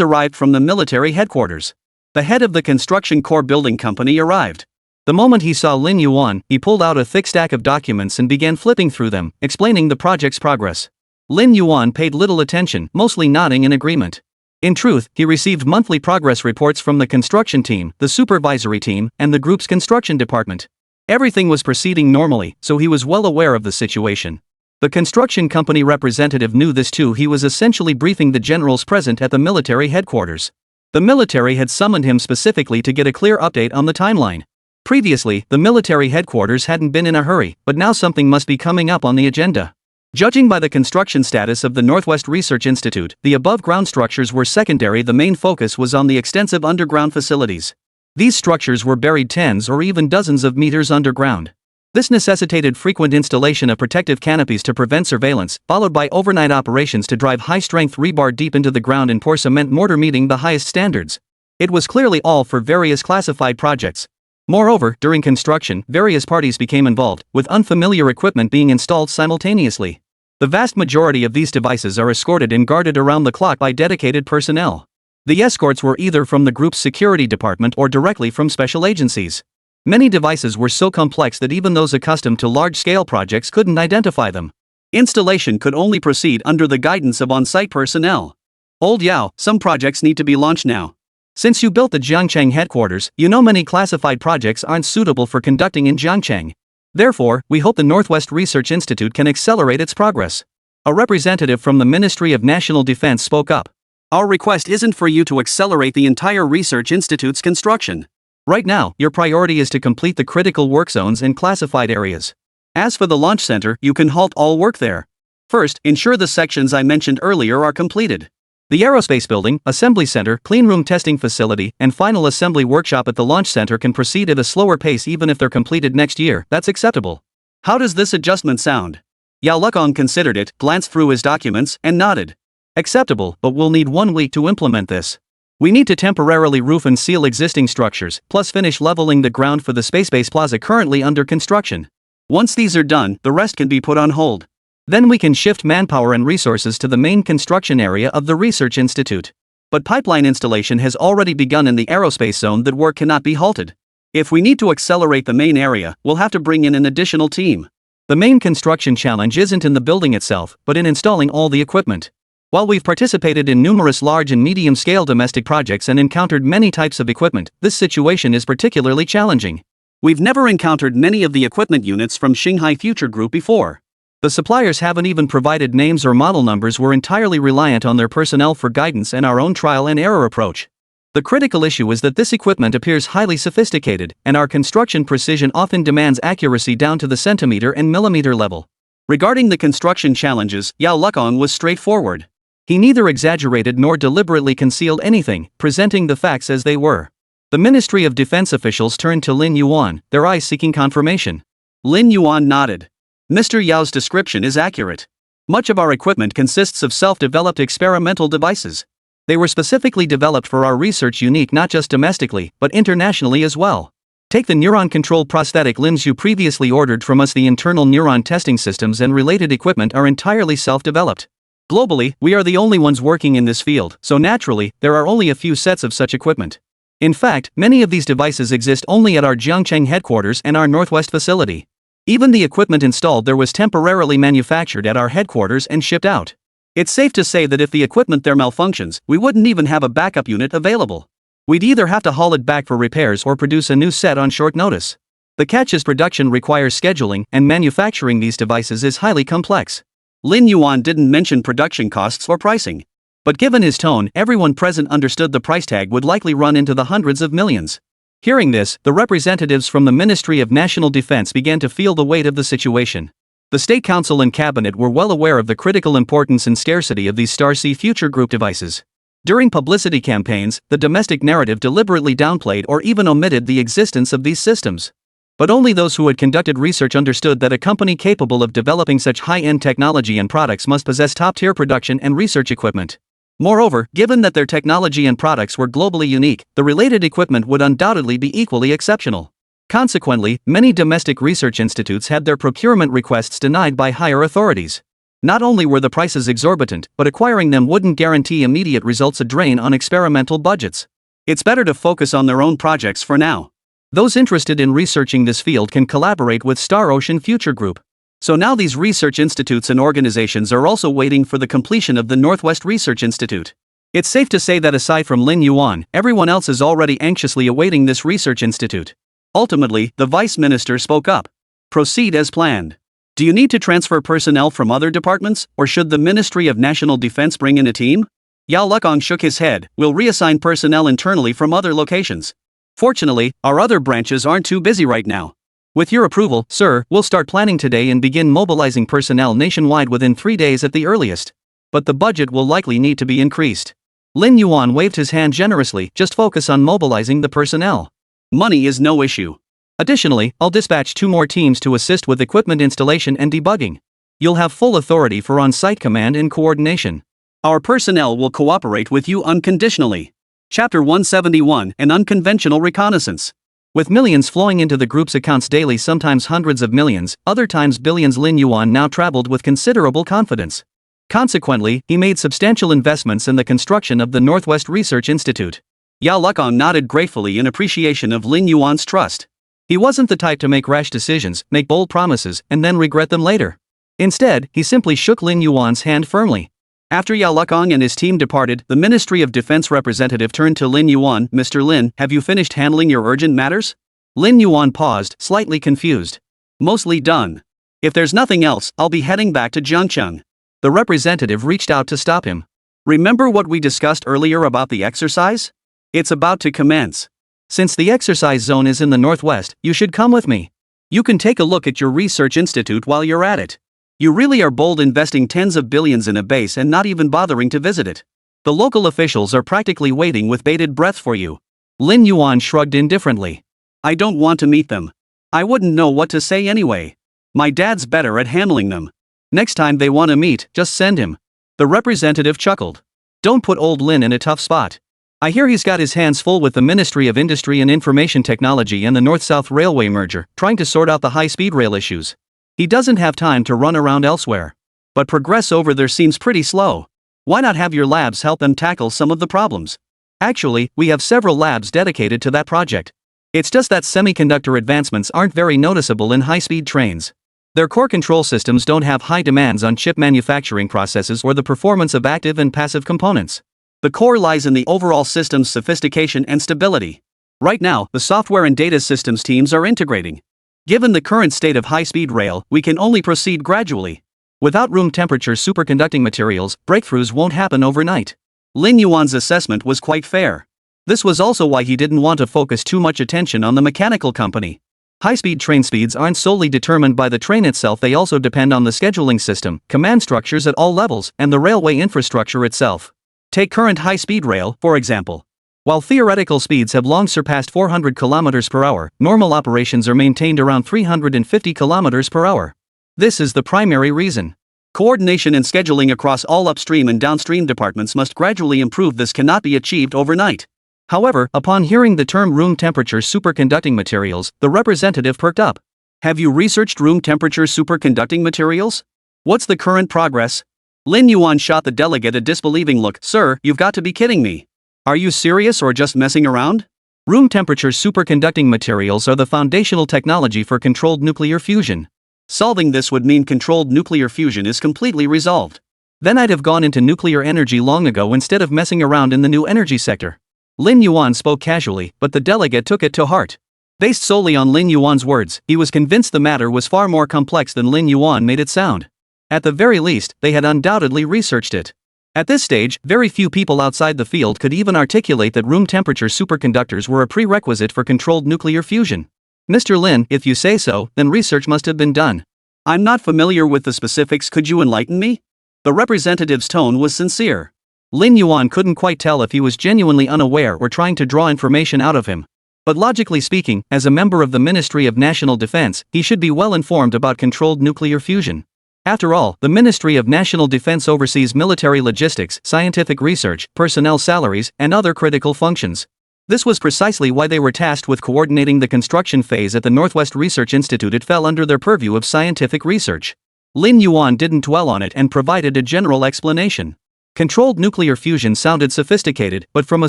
arrived from the military headquarters. The head of the construction core building company arrived. The moment he saw Lin Yuan, he pulled out a thick stack of documents and began flipping through them, explaining the project's progress. Lin Yuan paid little attention, mostly nodding in agreement. In truth, he received monthly progress reports from the construction team, the supervisory team, and the group's construction department. Everything was proceeding normally, so he was well aware of the situation. The construction company representative knew this too. He was essentially briefing the generals present at the military headquarters. The military had summoned him specifically to get a clear update on the timeline. Previously, the military headquarters hadn't been in a hurry, but now something must be coming up on the agenda. Judging by the construction status of the Northwest Research Institute, the above-ground structures were secondary. The main focus was on the extensive underground facilities. These structures were buried tens or even dozens of meters underground. This necessitated frequent installation of protective canopies to prevent surveillance, followed by overnight operations to drive high-strength rebar deep into the ground and pour cement mortar meeting the highest standards. It was clearly all for various classified projects. Moreover, during construction, various parties became involved, with unfamiliar equipment being installed simultaneously. The vast majority of these devices are escorted and guarded around the clock by dedicated personnel. The escorts were either from the group's security department or directly from special agencies. Many devices were so complex that even those accustomed to large-scale projects couldn't identify them. Installation could only proceed under the guidance of on-site personnel. Old Yao, some projects need to be launched now. Since you built the Jiangcheng headquarters, you know many classified projects aren't suitable for conducting in Jiangcheng. Therefore, we hope the Northwest Research Institute can accelerate its progress. A representative from the Ministry of National Defense spoke up. Our request isn't for you to accelerate the entire research institute's construction. Right now, your priority is to complete the critical work zones and classified areas. As for the launch center, you can halt all work there. First, ensure the sections I mentioned earlier are completed. The aerospace building, assembly center, cleanroom testing facility, and final assembly workshop at the launch center can proceed at a slower pace even if they're completed next year. That's acceptable. How does this adjustment sound? Yao Lekong considered it, glanced through his documents, and nodded. Acceptable, but we'll need 1 week to implement this. We need to temporarily roof and seal existing structures, plus finish leveling the ground for the space-based plaza currently under construction. Once these are done, the rest can be put on hold. Then we can shift manpower and resources to the main construction area of the Research Institute. But pipeline installation has already begun in the aerospace zone. That work cannot be halted. If we need to accelerate the main area, we'll have to bring in an additional team. The main construction challenge isn't in the building itself, but in installing all the equipment. While we've participated in numerous large and medium-scale domestic projects and encountered many types of equipment, this situation is particularly challenging. We've never encountered many of the equipment units from Shanghai Future Group before. The suppliers haven't even provided names or model numbers. We're entirely reliant on their personnel for guidance and our own trial and error approach. The critical issue is that this equipment appears highly sophisticated, and our construction precision often demands accuracy down to the centimeter and millimeter level. Regarding the construction challenges, Yao Lukong was straightforward. He neither exaggerated nor deliberately concealed anything, presenting the facts as they were. The Ministry of Defense officials turned to Lin Yuan, their eyes seeking confirmation. Lin Yuan nodded. Mr. Yao's description is accurate. Much of our equipment consists of self-developed experimental devices. They were specifically developed for our research, unique not just domestically, but internationally as well. Take the neuron-controlled prosthetic limbs you previously ordered from us. The internal neuron testing systems and related equipment are entirely self-developed. Globally, we are the only ones working in this field, so naturally, there are only a few sets of such equipment. In fact, many of these devices exist only at our Jiangcheng headquarters and our Northwest facility. Even the equipment installed there was temporarily manufactured at our headquarters and shipped out. It's safe to say that if the equipment there malfunctions, we wouldn't even have a backup unit available. We'd either have to haul it back for repairs or produce a new set on short notice. The catch is production requires scheduling, and manufacturing these devices is highly complex. Lin Yuan didn't mention production costs or pricing. But given his tone, everyone present understood the price tag would likely run into the hundreds of millions. Hearing this, the representatives from the Ministry of National Defense began to feel the weight of the situation. The State Council and Cabinet were well aware of the critical importance and scarcity of these Star-C Future Group devices. During publicity campaigns, the domestic narrative deliberately downplayed or even omitted the existence of these systems. But only those who had conducted research understood that a company capable of developing such high-end technology and products must possess top-tier production and research equipment. Moreover, given that their technology and products were globally unique, the related equipment would undoubtedly be equally exceptional. Consequently, many domestic research institutes had their procurement requests denied by higher authorities. Not only were the prices exorbitant, but acquiring them wouldn't guarantee immediate results, a drain on experimental budgets. It's better to focus on their own projects for now. Those interested in researching this field can collaborate with Star Ocean Future Group. So now these research institutes and organizations are also waiting for the completion of the Northwest Research Institute. It's safe to say that aside from Lin Yuan, everyone else is already anxiously awaiting this research institute. Ultimately, the Vice Minister spoke up. Proceed as planned. Do you need to transfer personnel from other departments, or should the Ministry of National Defense bring in a team? Yao Lukong shook his head. We'll reassign personnel internally from other locations. Fortunately, our other branches aren't too busy right now. With your approval, sir, we'll start planning today and begin mobilizing personnel nationwide within 3 days at the earliest. But the budget will likely need to be increased. Lin Yuan waved his hand generously. Just focus on mobilizing the personnel. Money is no issue. Additionally, I'll dispatch 2 more teams to assist with equipment installation and debugging. You'll have full authority for on-site command and coordination. Our personnel will cooperate with you unconditionally. Chapter 171, An Unconventional Reconnaissance. With millions flowing into the group's accounts daily, sometimes hundreds of millions, other times billions, Lin Yuan now traveled with considerable confidence. Consequently, he made substantial investments in the construction of the Northwest Research Institute. Yao Lukong nodded gratefully in appreciation of Lin Yuan's trust. He wasn't the type to make rash decisions, make bold promises, and then regret them later. Instead, he simply shook Lin Yuan's hand firmly. After Yao Lukong and his team departed, the Ministry of Defense representative turned to Lin Yuan. Mr. Lin, have you finished handling your urgent matters? Lin Yuan paused, slightly confused. Mostly done. If there's nothing else, I'll be heading back to Jiangcheng. The representative reached out to stop him. Remember what we discussed earlier about the exercise? It's about to commence. Since the exercise zone is in the northwest, you should come with me. You can take a look at your research institute while you're at it. You really are bold, investing tens of billions in a base and not even bothering to visit it. The local officials are practically waiting with bated breath for you. Lin Yuan shrugged indifferently. I don't want to meet them. I wouldn't know what to say anyway. My dad's better at handling them. Next time they want to meet, just send him. The representative chuckled. Don't put old Lin in a tough spot. I hear he's got his hands full with the Ministry of Industry and Information Technology and the North-South Railway merger, trying to sort out the high-speed rail issues. He doesn't have time to run around elsewhere. But progress over there seems pretty slow. Why not have your labs help them tackle some of the problems? Actually, we have several labs dedicated to that project. It's just that semiconductor advancements aren't very noticeable in high-speed trains. Their core control systems don't have high demands on chip manufacturing processes or the performance of active and passive components. The core lies in the overall system's sophistication and stability. Right now, the software and data systems teams are integrating. Given the current state of high-speed rail, we can only proceed gradually. Without room temperature superconducting materials, breakthroughs won't happen overnight. Lin Yuan's assessment was quite fair. This was also why he didn't want to focus too much attention on the mechanical company. High-speed train speeds aren't solely determined by the train itself, they also depend on the scheduling system, command structures at all levels, and the railway infrastructure itself. Take current high-speed rail, for example. While theoretical speeds have long surpassed 400 km per hour, normal operations are maintained around 350 km per hour. This is the primary reason. Coordination and scheduling across all upstream and downstream departments must gradually improve. This cannot be achieved overnight. However, upon hearing the term room temperature superconducting materials, the representative perked up. Have you researched room temperature superconducting materials? What's the current progress? Lin Yuan shot the delegate a disbelieving look. Sir, you've got to be kidding me. Are you serious or just messing around? Room temperature superconducting materials are the foundational technology for controlled nuclear fusion. Solving this would mean controlled nuclear fusion is completely resolved. Then I'd have gone into nuclear energy long ago instead of messing around in the new energy sector. Lin Yuan spoke casually, but the delegate took it to heart. Based solely on Lin Yuan's words, he was convinced the matter was far more complex than Lin Yuan made it sound. At the very least, they had undoubtedly researched it. At this stage, very few people outside the field could even articulate that room temperature superconductors were a prerequisite for controlled nuclear fusion. Mr. Lin, if you say so, then research must have been done. I'm not familiar with the specifics, could you enlighten me? The representative's tone was sincere. Lin Yuan couldn't quite tell if he was genuinely unaware or trying to draw information out of him. But logically speaking, as a member of the Ministry of National Defense, he should be well informed about controlled nuclear fusion. After all, the Ministry of National Defense oversees military logistics, scientific research, personnel salaries, and other critical functions. This was precisely why they were tasked with coordinating the construction phase at the Northwest Research Institute. It fell under their purview of scientific research. Lin Yuan didn't dwell on it and provided a general explanation. Controlled nuclear fusion sounded sophisticated, but from a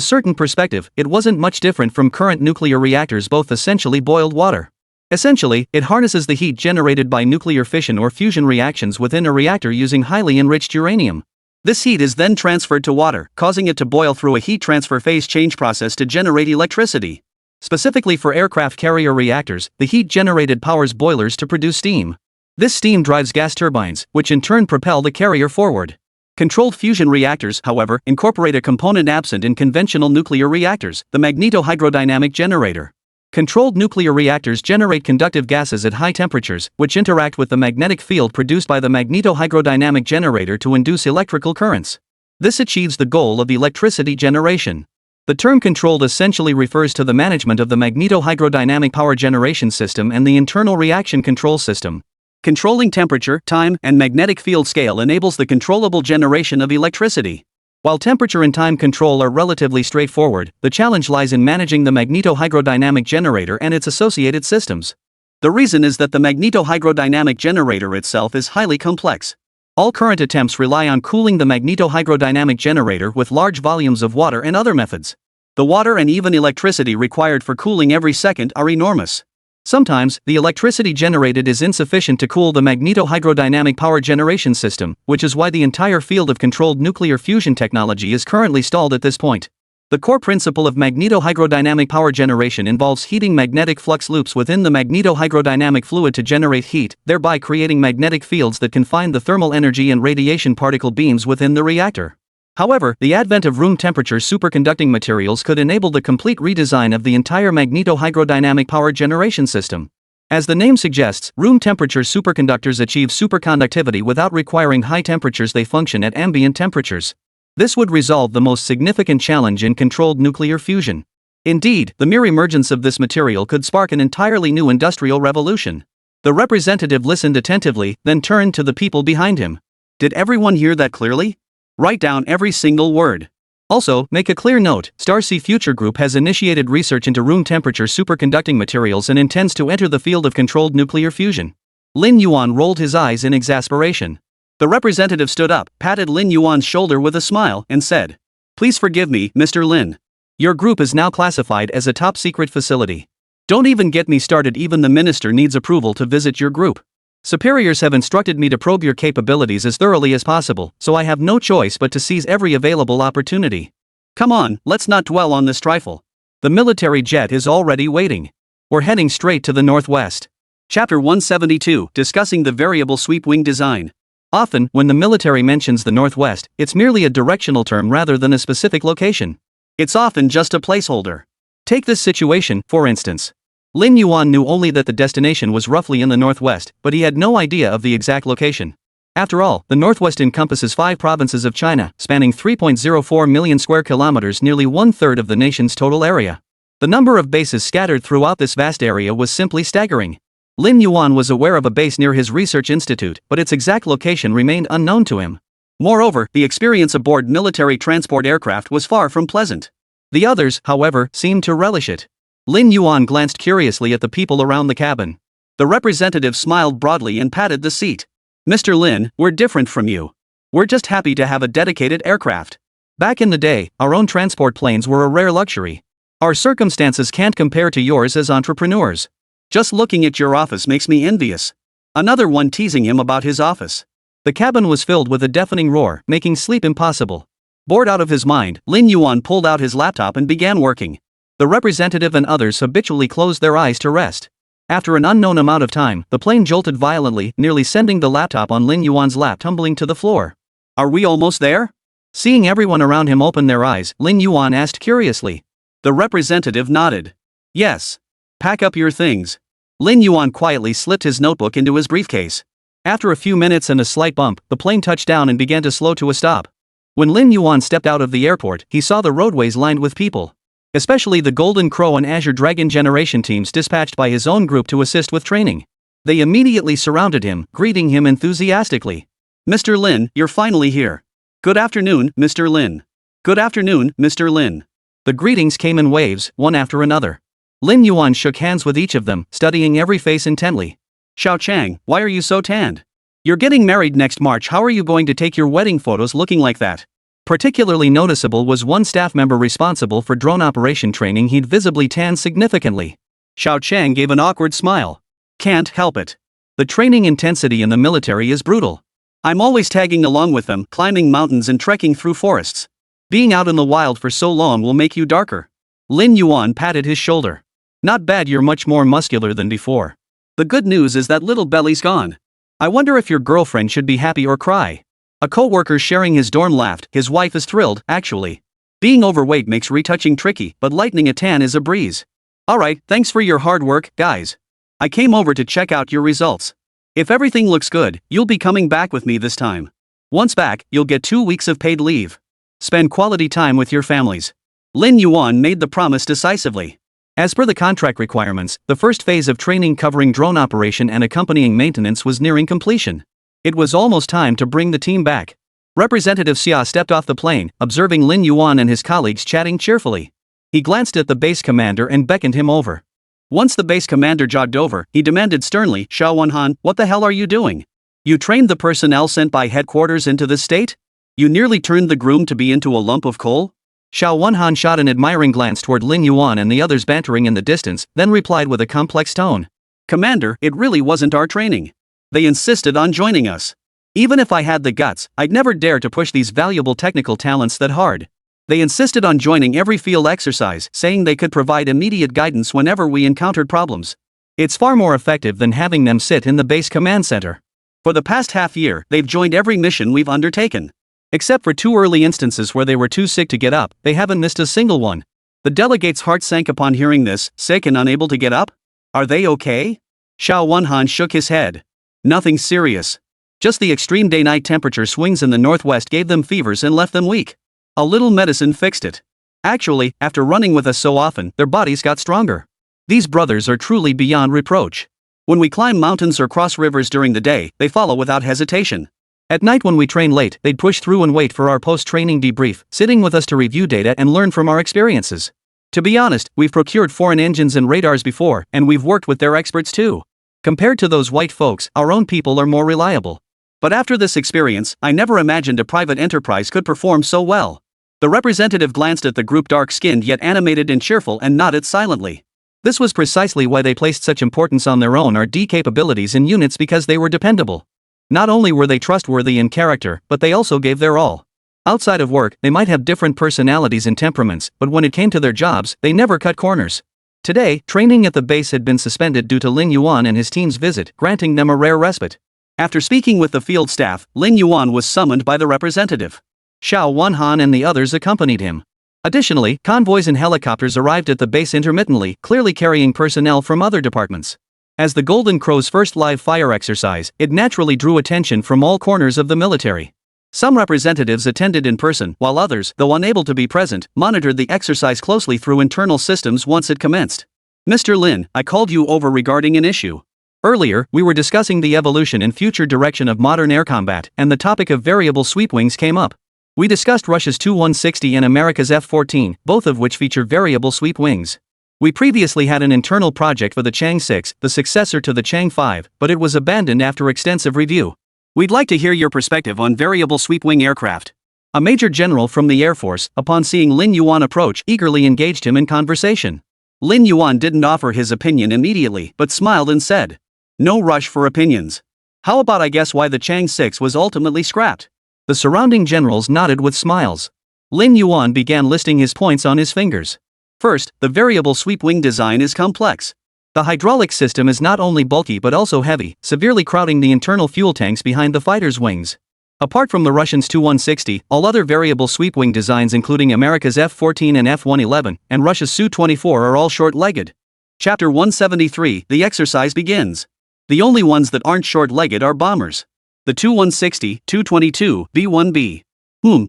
certain perspective, it wasn't much different from current nuclear reactors, both essentially boiled water. Essentially, it harnesses the heat generated by nuclear fission or fusion reactions within a reactor using highly enriched uranium. This heat is then transferred to water, causing it to boil through a heat transfer phase change process to generate electricity. Specifically for aircraft carrier reactors, the heat generated powers boilers to produce steam. This steam drives gas turbines, which in turn propel the carrier forward. Controlled fusion reactors, however, incorporate a component absent in conventional nuclear reactors, the magnetohydrodynamic generator. Controlled nuclear reactors generate conductive gases at high temperatures, which interact with the magnetic field produced by the magnetohydrodynamic generator to induce electrical currents. This achieves the goal of electricity generation. The term controlled essentially refers to the management of the magnetohydrodynamic power generation system and the internal reaction control system. Controlling temperature, time, and magnetic field scale enables the controllable generation of electricity. While temperature and time control are relatively straightforward, the challenge lies in managing the magnetohydrodynamic generator and its associated systems. The reason is that the magnetohydrodynamic generator itself is highly complex. All current attempts rely on cooling the magnetohydrodynamic generator with large volumes of water and other methods. The water and even electricity required for cooling every second are enormous. Sometimes, the electricity generated is insufficient to cool the magnetohydrodynamic power generation system, which is why the entire field of controlled nuclear fusion technology is currently stalled at this point. The core principle of magnetohydrodynamic power generation involves heating magnetic flux loops within the magnetohydrodynamic fluid to generate heat, thereby creating magnetic fields that confine the thermal energy and radiation particle beams within the reactor. However, the advent of room temperature superconducting materials could enable the complete redesign of the entire magnetohydrodynamic power generation system. As the name suggests, room temperature superconductors achieve superconductivity without requiring high temperatures. They function at ambient temperatures. This would resolve the most significant challenge in controlled nuclear fusion. Indeed, the mere emergence of this material could spark an entirely new industrial revolution. The representative listened attentively, then turned to the people behind him. Did everyone hear that clearly? Write down every single word. Also, make a clear note, Star Sea Future Group has initiated research into room temperature superconducting materials and intends to enter the field of controlled nuclear fusion. Lin Yuan rolled his eyes in exasperation. The representative stood up, patted Lin Yuan's shoulder with a smile, and said, "Please forgive me, Mr. Lin. Your group is now classified as a top-secret facility. Don't even get me started, even the minister needs approval to visit your group. Superiors have instructed me to probe your capabilities as thoroughly as possible, so I have no choice but to seize every available opportunity. Come on, let's not dwell on this trifle. The military jet is already waiting. We're heading straight to the northwest." Chapter 172, Discussing the Variable Sweep Wing Design. Often, when the military mentions the northwest, it's merely a directional term rather than a specific location. It's often just a placeholder. Take this situation, for instance. Lin Yuan knew only that the destination was roughly in the northwest, but he had no idea of the exact location. After all, the northwest encompasses 5 provinces of China, spanning 3.04 million square kilometers, nearly 1/3 of the nation's total area. The number of bases scattered throughout this vast area was simply staggering. Lin Yuan was aware of a base near his research institute, but its exact location remained unknown to him. Moreover, the experience aboard military transport aircraft was far from pleasant. The others, however, seemed to relish it. Lin Yuan glanced curiously at the people around the cabin. The representative smiled broadly and patted the seat. "Mr. Lin, we're different from you. We're just happy to have a dedicated aircraft. Back in the day, our own transport planes were a rare luxury. Our circumstances can't compare to yours as entrepreneurs. Just looking at your office makes me envious." Another one teasing him about his office. The cabin was filled with a deafening roar, making sleep impossible. Bored out of his mind, Lin Yuan pulled out his laptop and began working. The representative and others habitually closed their eyes to rest. After an unknown amount of time, the plane jolted violently, nearly sending the laptop on Lin Yuan's lap tumbling to the floor. "Are we almost there?" Seeing everyone around him open their eyes, Lin Yuan asked curiously. The representative nodded. "Yes. Pack up your things." Lin Yuan quietly slipped his notebook into his briefcase. After a few minutes and a slight bump, the plane touched down and began to slow to a stop. When Lin Yuan stepped out of the airport, he saw the roadways lined with people. Especially the Golden Crow and Azure Dragon generation teams dispatched by his own group to assist with training. They immediately surrounded him, greeting him enthusiastically. "Mr. Lin, you're finally here. Good afternoon, Mr. Lin. Good afternoon, Mr. Lin." The greetings came in waves, one after another. Lin Yuan shook hands with each of them, studying every face intently. "Xiao Chang, why are you so tanned? You're getting married next March. How are you going to take your wedding photos looking like that?" Particularly noticeable was one staff member responsible for drone operation training. He'd visibly tanned significantly. Xiao Chang gave an awkward smile. "Can't help it. The training intensity in the military is brutal. I'm always tagging along with them, climbing mountains and trekking through forests. Being out in the wild for so long will make you darker." Lin Yuan patted his shoulder. "Not bad, you're much more muscular than before. The good news is that little belly's gone. I wonder if your girlfriend should be happy or cry." A co-worker sharing his dorm laughed. "His wife is thrilled, actually. Being overweight makes retouching tricky, but lightening a tan is a breeze." "Alright, thanks for your hard work, guys. I came over to check out your results. If everything looks good, you'll be coming back with me this time. Once back, you'll get 2 weeks of paid leave. Spend quality time with your families." Lin Yuan made the promise decisively. As per the contract requirements, the first phase of training covering drone operation and accompanying maintenance was nearing completion. It was almost time to bring the team back. Representative Xia stepped off the plane, observing Lin Yuan and his colleagues chatting cheerfully. He glanced at the base commander and beckoned him over. Once the base commander jogged over, he demanded sternly, "Xiao Wenhan, what the hell are you doing? You trained the personnel sent by headquarters into this state? You nearly turned the groom to be into a lump of coal?" Xiao Wenhan shot an admiring glance toward Lin Yuan and the others bantering in the distance, then replied with a complex tone. "Commander, it really wasn't our training. They insisted on joining us. Even if I had the guts, I'd never dare to push these valuable technical talents that hard. They insisted on joining every field exercise, saying they could provide immediate guidance whenever we encountered problems. It's far more effective than having them sit in the base command center. For the past half year, they've joined every mission we've undertaken. Except for 2 early instances where they were too sick to get up, they haven't missed a single one." The delegate's heart sank upon hearing this. Sick and unable to get up? Are they okay? Xiao Wenhan shook his head. "Nothing serious. Just the extreme day-night temperature swings in the northwest gave them fevers and left them weak. A little medicine fixed it. Actually, after running with us so often, their bodies got stronger. These brothers are truly beyond reproach. When we climb mountains or cross rivers during the day, they follow without hesitation. At night when we train late, they'd push through and wait for our post-training debrief, sitting with us to review data and learn from our experiences. To be honest, we've procured foreign engines and radars before, and we've worked with their experts too. Compared to those white folks, our own people are more reliable. But after this experience, I never imagined a private enterprise could perform so well." The representative glanced at the group, dark-skinned yet animated and cheerful, and nodded silently. This was precisely why they placed such importance on their own R&D capabilities in units, because they were dependable. Not only were they trustworthy in character, but they also gave their all. Outside of work, they might have different personalities and temperaments, but when it came to their jobs, they never cut corners. Today, training at the base had been suspended due to Lin Yuan and his team's visit, granting them a rare respite. After speaking with the field staff, Lin Yuan was summoned by the representative. Xiao Wenhan and the others accompanied him. Additionally, convoys and helicopters arrived at the base intermittently, clearly carrying personnel from other departments. As the Golden Crow's first live fire exercise, it naturally drew attention from all corners of the military. Some representatives attended in person, while others, though unable to be present, monitored the exercise closely through internal systems once it commenced. Mr. Lin, I called you over regarding an issue. Earlier, we were discussing the evolution and future direction of modern air combat, and the topic of variable sweep wings came up. We discussed Russia's Tu-160 and America's F-14, both of which feature variable sweep wings. We previously had an internal project for the Chang 6, the successor to the Chang 5, but it was abandoned after extensive review. We'd like to hear your perspective on variable sweep wing aircraft. A major general from the Air Force, upon seeing Lin Yuan approach, eagerly engaged him in conversation. Lin Yuan didn't offer his opinion immediately, but smiled and said, "No rush for opinions. How about I guess why the Chang 6 was ultimately scrapped?" The surrounding generals nodded with smiles. Lin Yuan began listing his points on his fingers. First, the variable sweep wing design is complex. The hydraulic system is not only bulky but also heavy, severely crowding the internal fuel tanks behind the fighter's wings. Apart from the Russians' Tu-160, all other variable sweep wing designs including America's F-14 and F-111, and Russia's Su-24 are all short-legged. Chapter 173, the exercise begins. The only ones that aren't short-legged are bombers. The Tu-160, Tu-22, B-1B.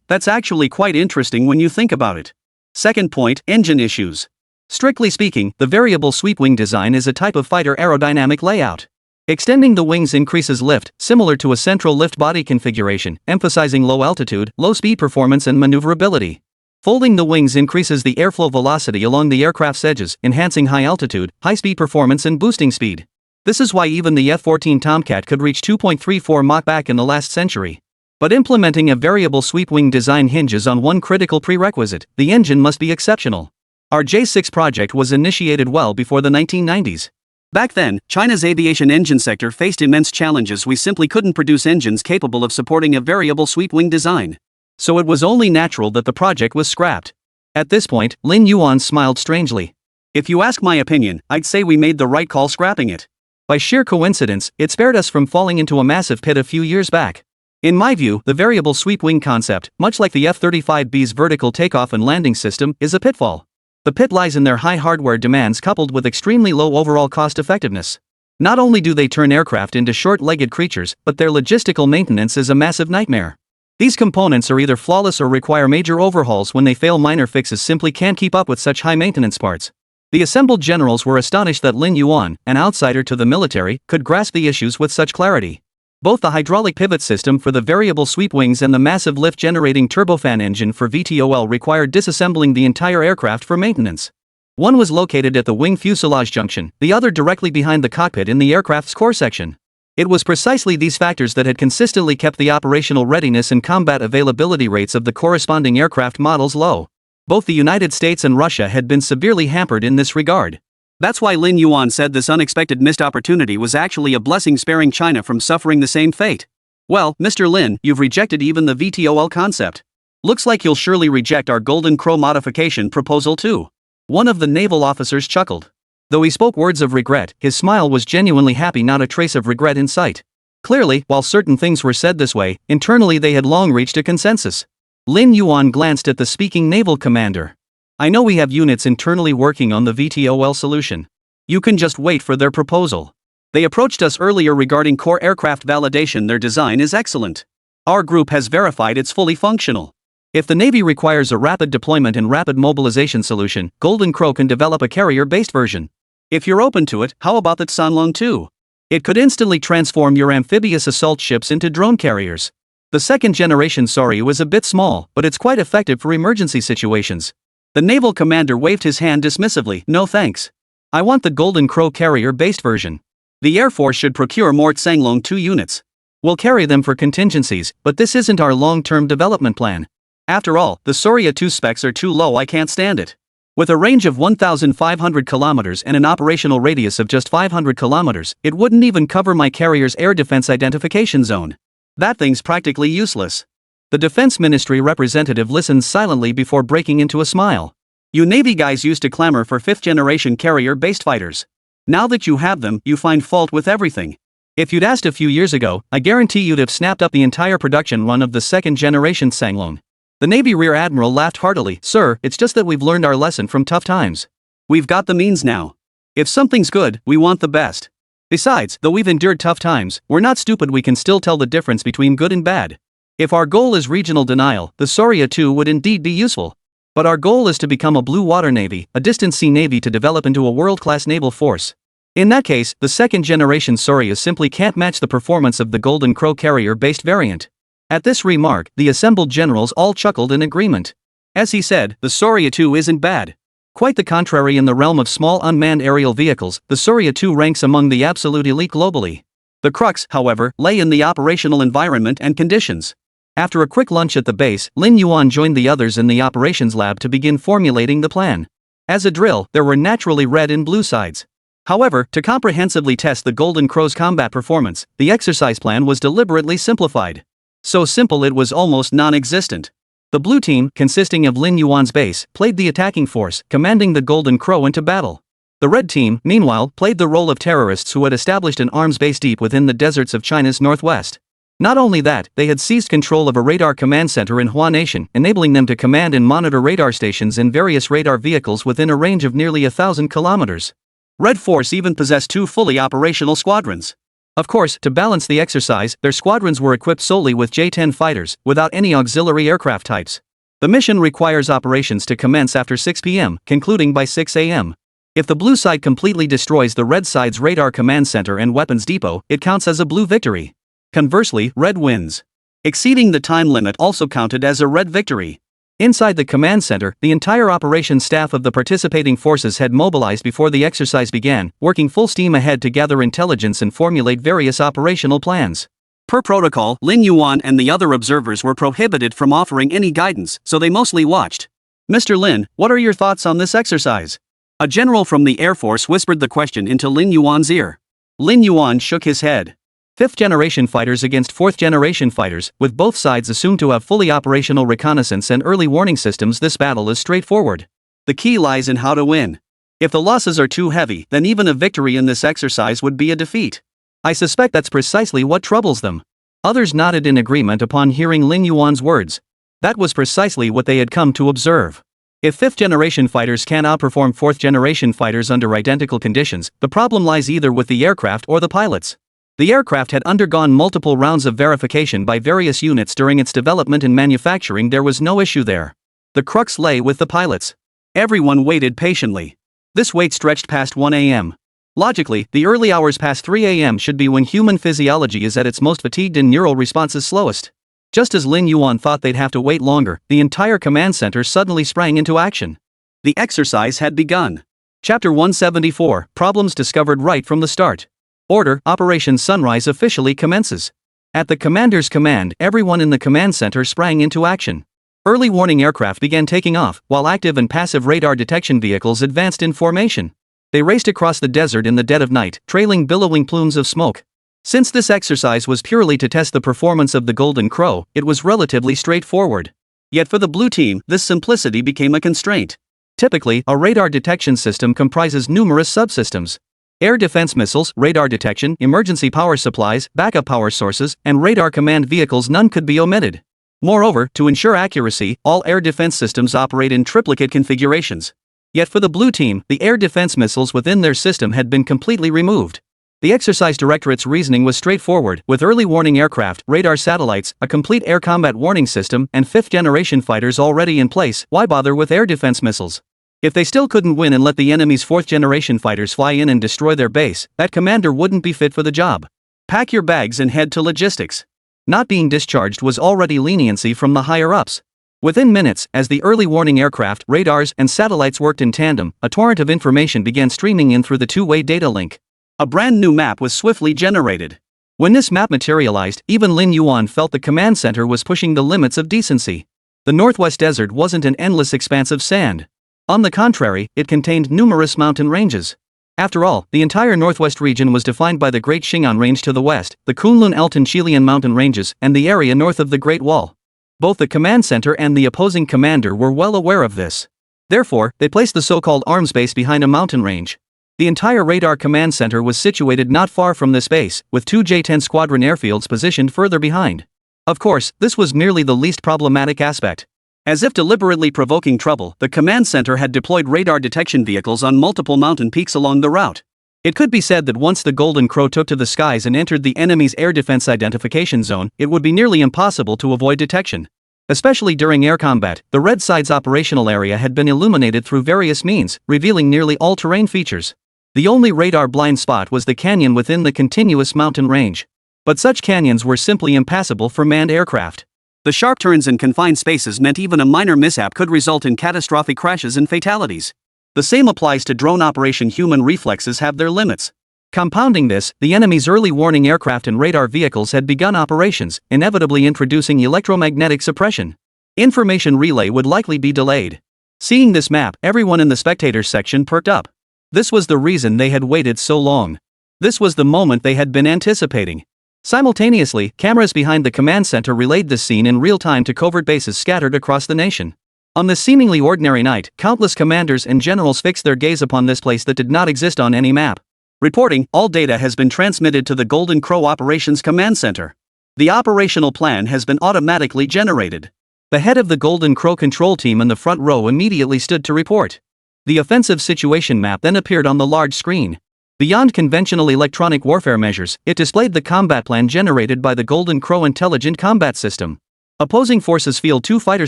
That's actually quite interesting when you think about it. Second point, engine issues. Strictly speaking, the variable sweep wing design is a type of fighter aerodynamic layout. Extending the wings increases lift, similar to a central lift body configuration, emphasizing low altitude, low speed performance and maneuverability. Folding the wings increases the airflow velocity along the aircraft's edges, enhancing high altitude, high speed performance and boosting speed. This is why even the F-14 Tomcat could reach 2.34 Mach back in the last century. But implementing a variable sweep wing design hinges on one critical prerequisite: the engine must be exceptional. Our J6 project was initiated well before the 1990s. Back then, China's aviation engine sector faced immense challenges. We simply couldn't produce engines capable of supporting a variable sweep wing design. So it was only natural that the project was scrapped. At this point, Lin Yuan smiled strangely. If you ask my opinion, I'd say we made the right call scrapping it. By sheer coincidence, it spared us from falling into a massive pit a few years back. In my view, the variable sweep wing concept, much like the F-35B's vertical takeoff and landing system, is a pitfall. The pit lies in their high hardware demands coupled with extremely low overall cost effectiveness. Not only do they turn aircraft into short-legged creatures, but their logistical maintenance is a massive nightmare. These components are either flawless or require major overhauls. When they fail, minor fixes simply can't keep up with such high maintenance parts. The assembled generals were astonished that Lin Yuan, an outsider to the military, could grasp the issues with such clarity. Both the hydraulic pivot system for the variable sweep wings and the massive lift-generating turbofan engine for VTOL required disassembling the entire aircraft for maintenance. One was located at the wing fuselage junction, the other directly behind the cockpit in the aircraft's core section. It was precisely these factors that had consistently kept the operational readiness and combat availability rates of the corresponding aircraft models low. Both the United States and Russia had been severely hampered in this regard. That's why Lin Yuan said this unexpected missed opportunity was actually a blessing, sparing China from suffering the same fate. Well, Mr. Lin, you've rejected even the VTOL concept. Looks like you'll surely reject our Golden Crow modification proposal too. One of the naval officers chuckled. Though he spoke words of regret, his smile was genuinely happy, not a trace of regret in sight. Clearly, while certain things were said this way, internally they had long reached a consensus. Lin Yuan glanced at the speaking naval commander. I know we have units internally working on the VTOL solution. You can just wait for their proposal. They approached us earlier regarding core aircraft validation. Their design is excellent. Our group has verified it's fully functional. If the Navy requires a rapid deployment and rapid mobilization solution, Golden Crow can develop a carrier-based version. If you're open to it, how about that Sanlong 2? It could instantly transform your amphibious assault ships into drone carriers. The second-generation Sorry was a bit small, but it's quite effective for emergency situations. The naval commander waved his hand dismissively. No thanks. I want the Golden Crow carrier-based version. The Air Force should procure more Sanlong 2 units. We'll carry them for contingencies, but this isn't our long-term development plan. After all, the Sorya 2 specs are too low. I can't stand it. With a range of 1,500 kilometers and an operational radius of just 500 kilometers, it wouldn't even cover my carrier's air defense identification zone. That thing's practically useless. The Defense Ministry representative listened silently before breaking into a smile. You Navy guys used to clamor for fifth-generation carrier-based fighters. Now that you have them, you find fault with everything. If you'd asked a few years ago, I guarantee you'd have snapped up the entire production run of the second-generation Sanlong. The Navy Rear Admiral laughed heartily. Sir, it's just that we've learned our lesson from tough times. We've got the means now. If something's good, we want the best. Besides, though we've endured tough times, we're not stupid, we can still tell the difference between good and bad. If our goal is regional denial, the Sorya II would indeed be useful. But our goal is to become a blue water navy, a distant sea navy to develop into a world-class naval force. In that case, the second-generation Sorya simply can't match the performance of the Golden Crow carrier-based variant. At this remark, the assembled generals all chuckled in agreement. As he said, the Sorya II isn't bad. Quite the contrary, in the realm of small unmanned aerial vehicles, the Sorya II ranks among the absolute elite globally. The crux, however, lay in the operational environment and conditions. After a quick lunch at the base, Lin Yuan joined the others in the operations lab to begin formulating the plan. As a drill, there were naturally red and blue sides. However, to comprehensively test the Golden Crow's combat performance, the exercise plan was deliberately simplified. So simple it was almost non-existent. The blue team, consisting of Lin Yuan's base, played the attacking force, commanding the Golden Crow into battle. The red team, meanwhile, played the role of terrorists who had established an arms base deep within the deserts of China's northwest. Not only that, they had seized control of a radar command center in Hua Nation, enabling them to command and monitor radar stations in various radar vehicles within a range of nearly 1,000 kilometers. Red Force even possessed 2 fully operational squadrons. Of course, to balance the exercise, their squadrons were equipped solely with J-10 fighters, without any auxiliary aircraft types. The mission requires operations to commence after 6 p.m., concluding by 6 a.m. If the blue side completely destroys the red side's radar command center and weapons depot, it counts as a blue victory. Conversely, red wins. Exceeding the time limit also counted as a red victory. Inside the command center, the entire operations staff of the participating forces had mobilized before the exercise began, working full steam ahead to gather intelligence and formulate various operational plans. Per protocol, Lin Yuan and the other observers were prohibited from offering any guidance, so they mostly watched. Mr. Lin, what are your thoughts on this exercise? A general from the Air Force whispered the question into Lin Yuan's ear. Lin Yuan shook his head. 5th-generation fighters against 4th-generation fighters, with both sides assumed to have fully operational reconnaissance and early warning systems, this battle is straightforward. The key lies in how to win. If the losses are too heavy, then even a victory in this exercise would be a defeat. I suspect that's precisely what troubles them. Others nodded in agreement upon hearing Lin Yuan's words. That was precisely what they had come to observe. If 5th-generation fighters can't outperform 4th-generation fighters under identical conditions, the problem lies either with the aircraft or the pilots. The aircraft had undergone multiple rounds of verification by various units during its development and manufacturing. There was no issue there. The crux lay with the pilots. Everyone waited patiently. This wait stretched past 1 a.m. Logically, the early hours past 3 a.m. should be when human physiology is at its most fatigued and neural responses slowest. Just as Lin Yuan thought they'd have to wait longer, the entire command center suddenly sprang into action. The exercise had begun. Chapter 174, Problems Discovered Right from the Start. Order, Operation Sunrise officially commences. At the commander's command, everyone in the command center sprang into action. Early warning aircraft began taking off, while active and passive radar detection vehicles advanced in formation. They raced across the desert in the dead of night, trailing billowing plumes of smoke. Since this exercise was purely to test the performance of the Golden Crow, it was relatively straightforward. Yet for the blue team, this simplicity became a constraint. Typically, a radar detection system comprises numerous subsystems. Air defense missiles, radar detection, emergency power supplies, backup power sources, and radar command vehicles, none could be omitted. Moreover, to ensure accuracy, all air defense systems operate in triplicate configurations. Yet for the blue team, the air defense missiles within their system had been completely removed. The exercise directorate's reasoning was straightforward. With early warning aircraft, radar satellites, a complete air combat warning system, and 5th-generation fighters already in place, why bother with air defense missiles? If they still couldn't win and let the enemy's 4th-generation fighters fly in and destroy their base, that commander wouldn't be fit for the job. Pack your bags and head to logistics. Not being discharged was already leniency from the higher-ups. Within minutes, as the early warning aircraft, radars, and satellites worked in tandem, a torrent of information began streaming in through the two-way data link. A brand new map was swiftly generated. When this map materialized, even Lin Yuan felt the command center was pushing the limits of decency. The Northwest Desert wasn't an endless expanse of sand. On the contrary, it contained numerous mountain ranges. After all, the entire Northwest region was defined by the Great Shingan Range to the west, the Kunlun-Elton Chilean mountain ranges, and the area north of the Great Wall. Both the command center and the opposing commander were well aware of this. Therefore, they placed the so-called arms base behind a mountain range. The entire radar command center was situated not far from this base, with 2 J-10 squadron airfields positioned further behind. Of course, this was merely the least problematic aspect. As if deliberately provoking trouble, the command center had deployed radar detection vehicles on multiple mountain peaks along the route. It could be said that once the Golden Crow took to the skies and entered the enemy's air defense identification zone, it would be nearly impossible to avoid detection. Especially during air combat, the Red Side's operational area had been illuminated through various means, revealing nearly all terrain features. The only radar blind spot was the canyon within the continuous mountain range. But such canyons were simply impassable for manned aircraft. The sharp turns and confined spaces meant even a minor mishap could result in catastrophic crashes and fatalities. The same applies to drone operation. Human reflexes have their limits. Compounding this, the enemy's early warning aircraft and radar vehicles had begun operations, inevitably introducing electromagnetic suppression. Information relay would likely be delayed. Seeing this map, everyone in the spectators section perked up. This was the reason they had waited so long. This was the moment they had been anticipating. Simultaneously, cameras behind the command center relayed this scene in real time to covert bases scattered across the nation. On this seemingly ordinary night, countless commanders and generals fixed their gaze upon this place that did not exist on any map. Reporting, all data has been transmitted to the Golden Crow Operations Command Center. The operational plan has been automatically generated. The head of the Golden Crow control team in the front row immediately stood to report. The offensive situation map then appeared on the large screen. Beyond conventional electronic warfare measures, it displayed the combat plan generated by the Golden Crow Intelligent Combat System. Opposing forces field 2 fighter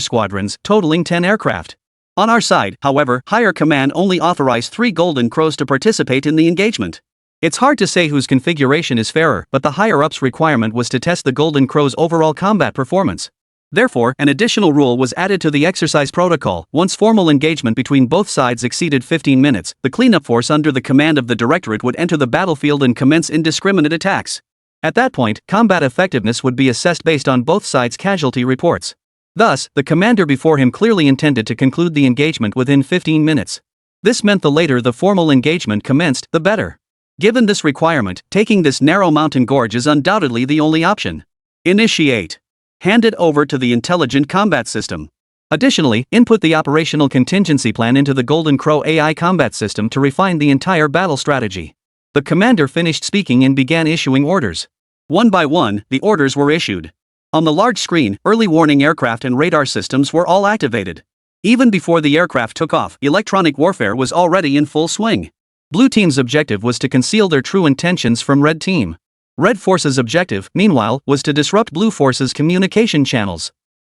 squadrons, totaling 10 aircraft. On our side, however, higher command only authorized 3 Golden Crows to participate in the engagement. It's hard to say whose configuration is fairer, but the higher-ups' requirement was to test the Golden Crow's overall combat performance. Therefore, an additional rule was added to the exercise protocol. Once formal engagement between both sides exceeded 15 minutes, the cleanup force under the command of the Directorate would enter the battlefield and commence indiscriminate attacks. At that point, combat effectiveness would be assessed based on both sides' casualty reports. Thus, the commander before him clearly intended to conclude the engagement within 15 minutes. This meant the later the formal engagement commenced, the better. Given this requirement, taking this narrow mountain gorge is undoubtedly the only option. Initiate. Hand it over to the Intelligent Combat System. Additionally, input the operational contingency plan into the Golden Crow AI combat system to refine the entire battle strategy. The commander finished speaking and began issuing orders. One by one, the orders were issued. On the large screen, early warning aircraft and radar systems were all activated. Even before the aircraft took off, electronic warfare was already in full swing. Blue Team's objective was to conceal their true intentions from Red Team. Red Force's objective, meanwhile, was to disrupt Blue Force's communication channels.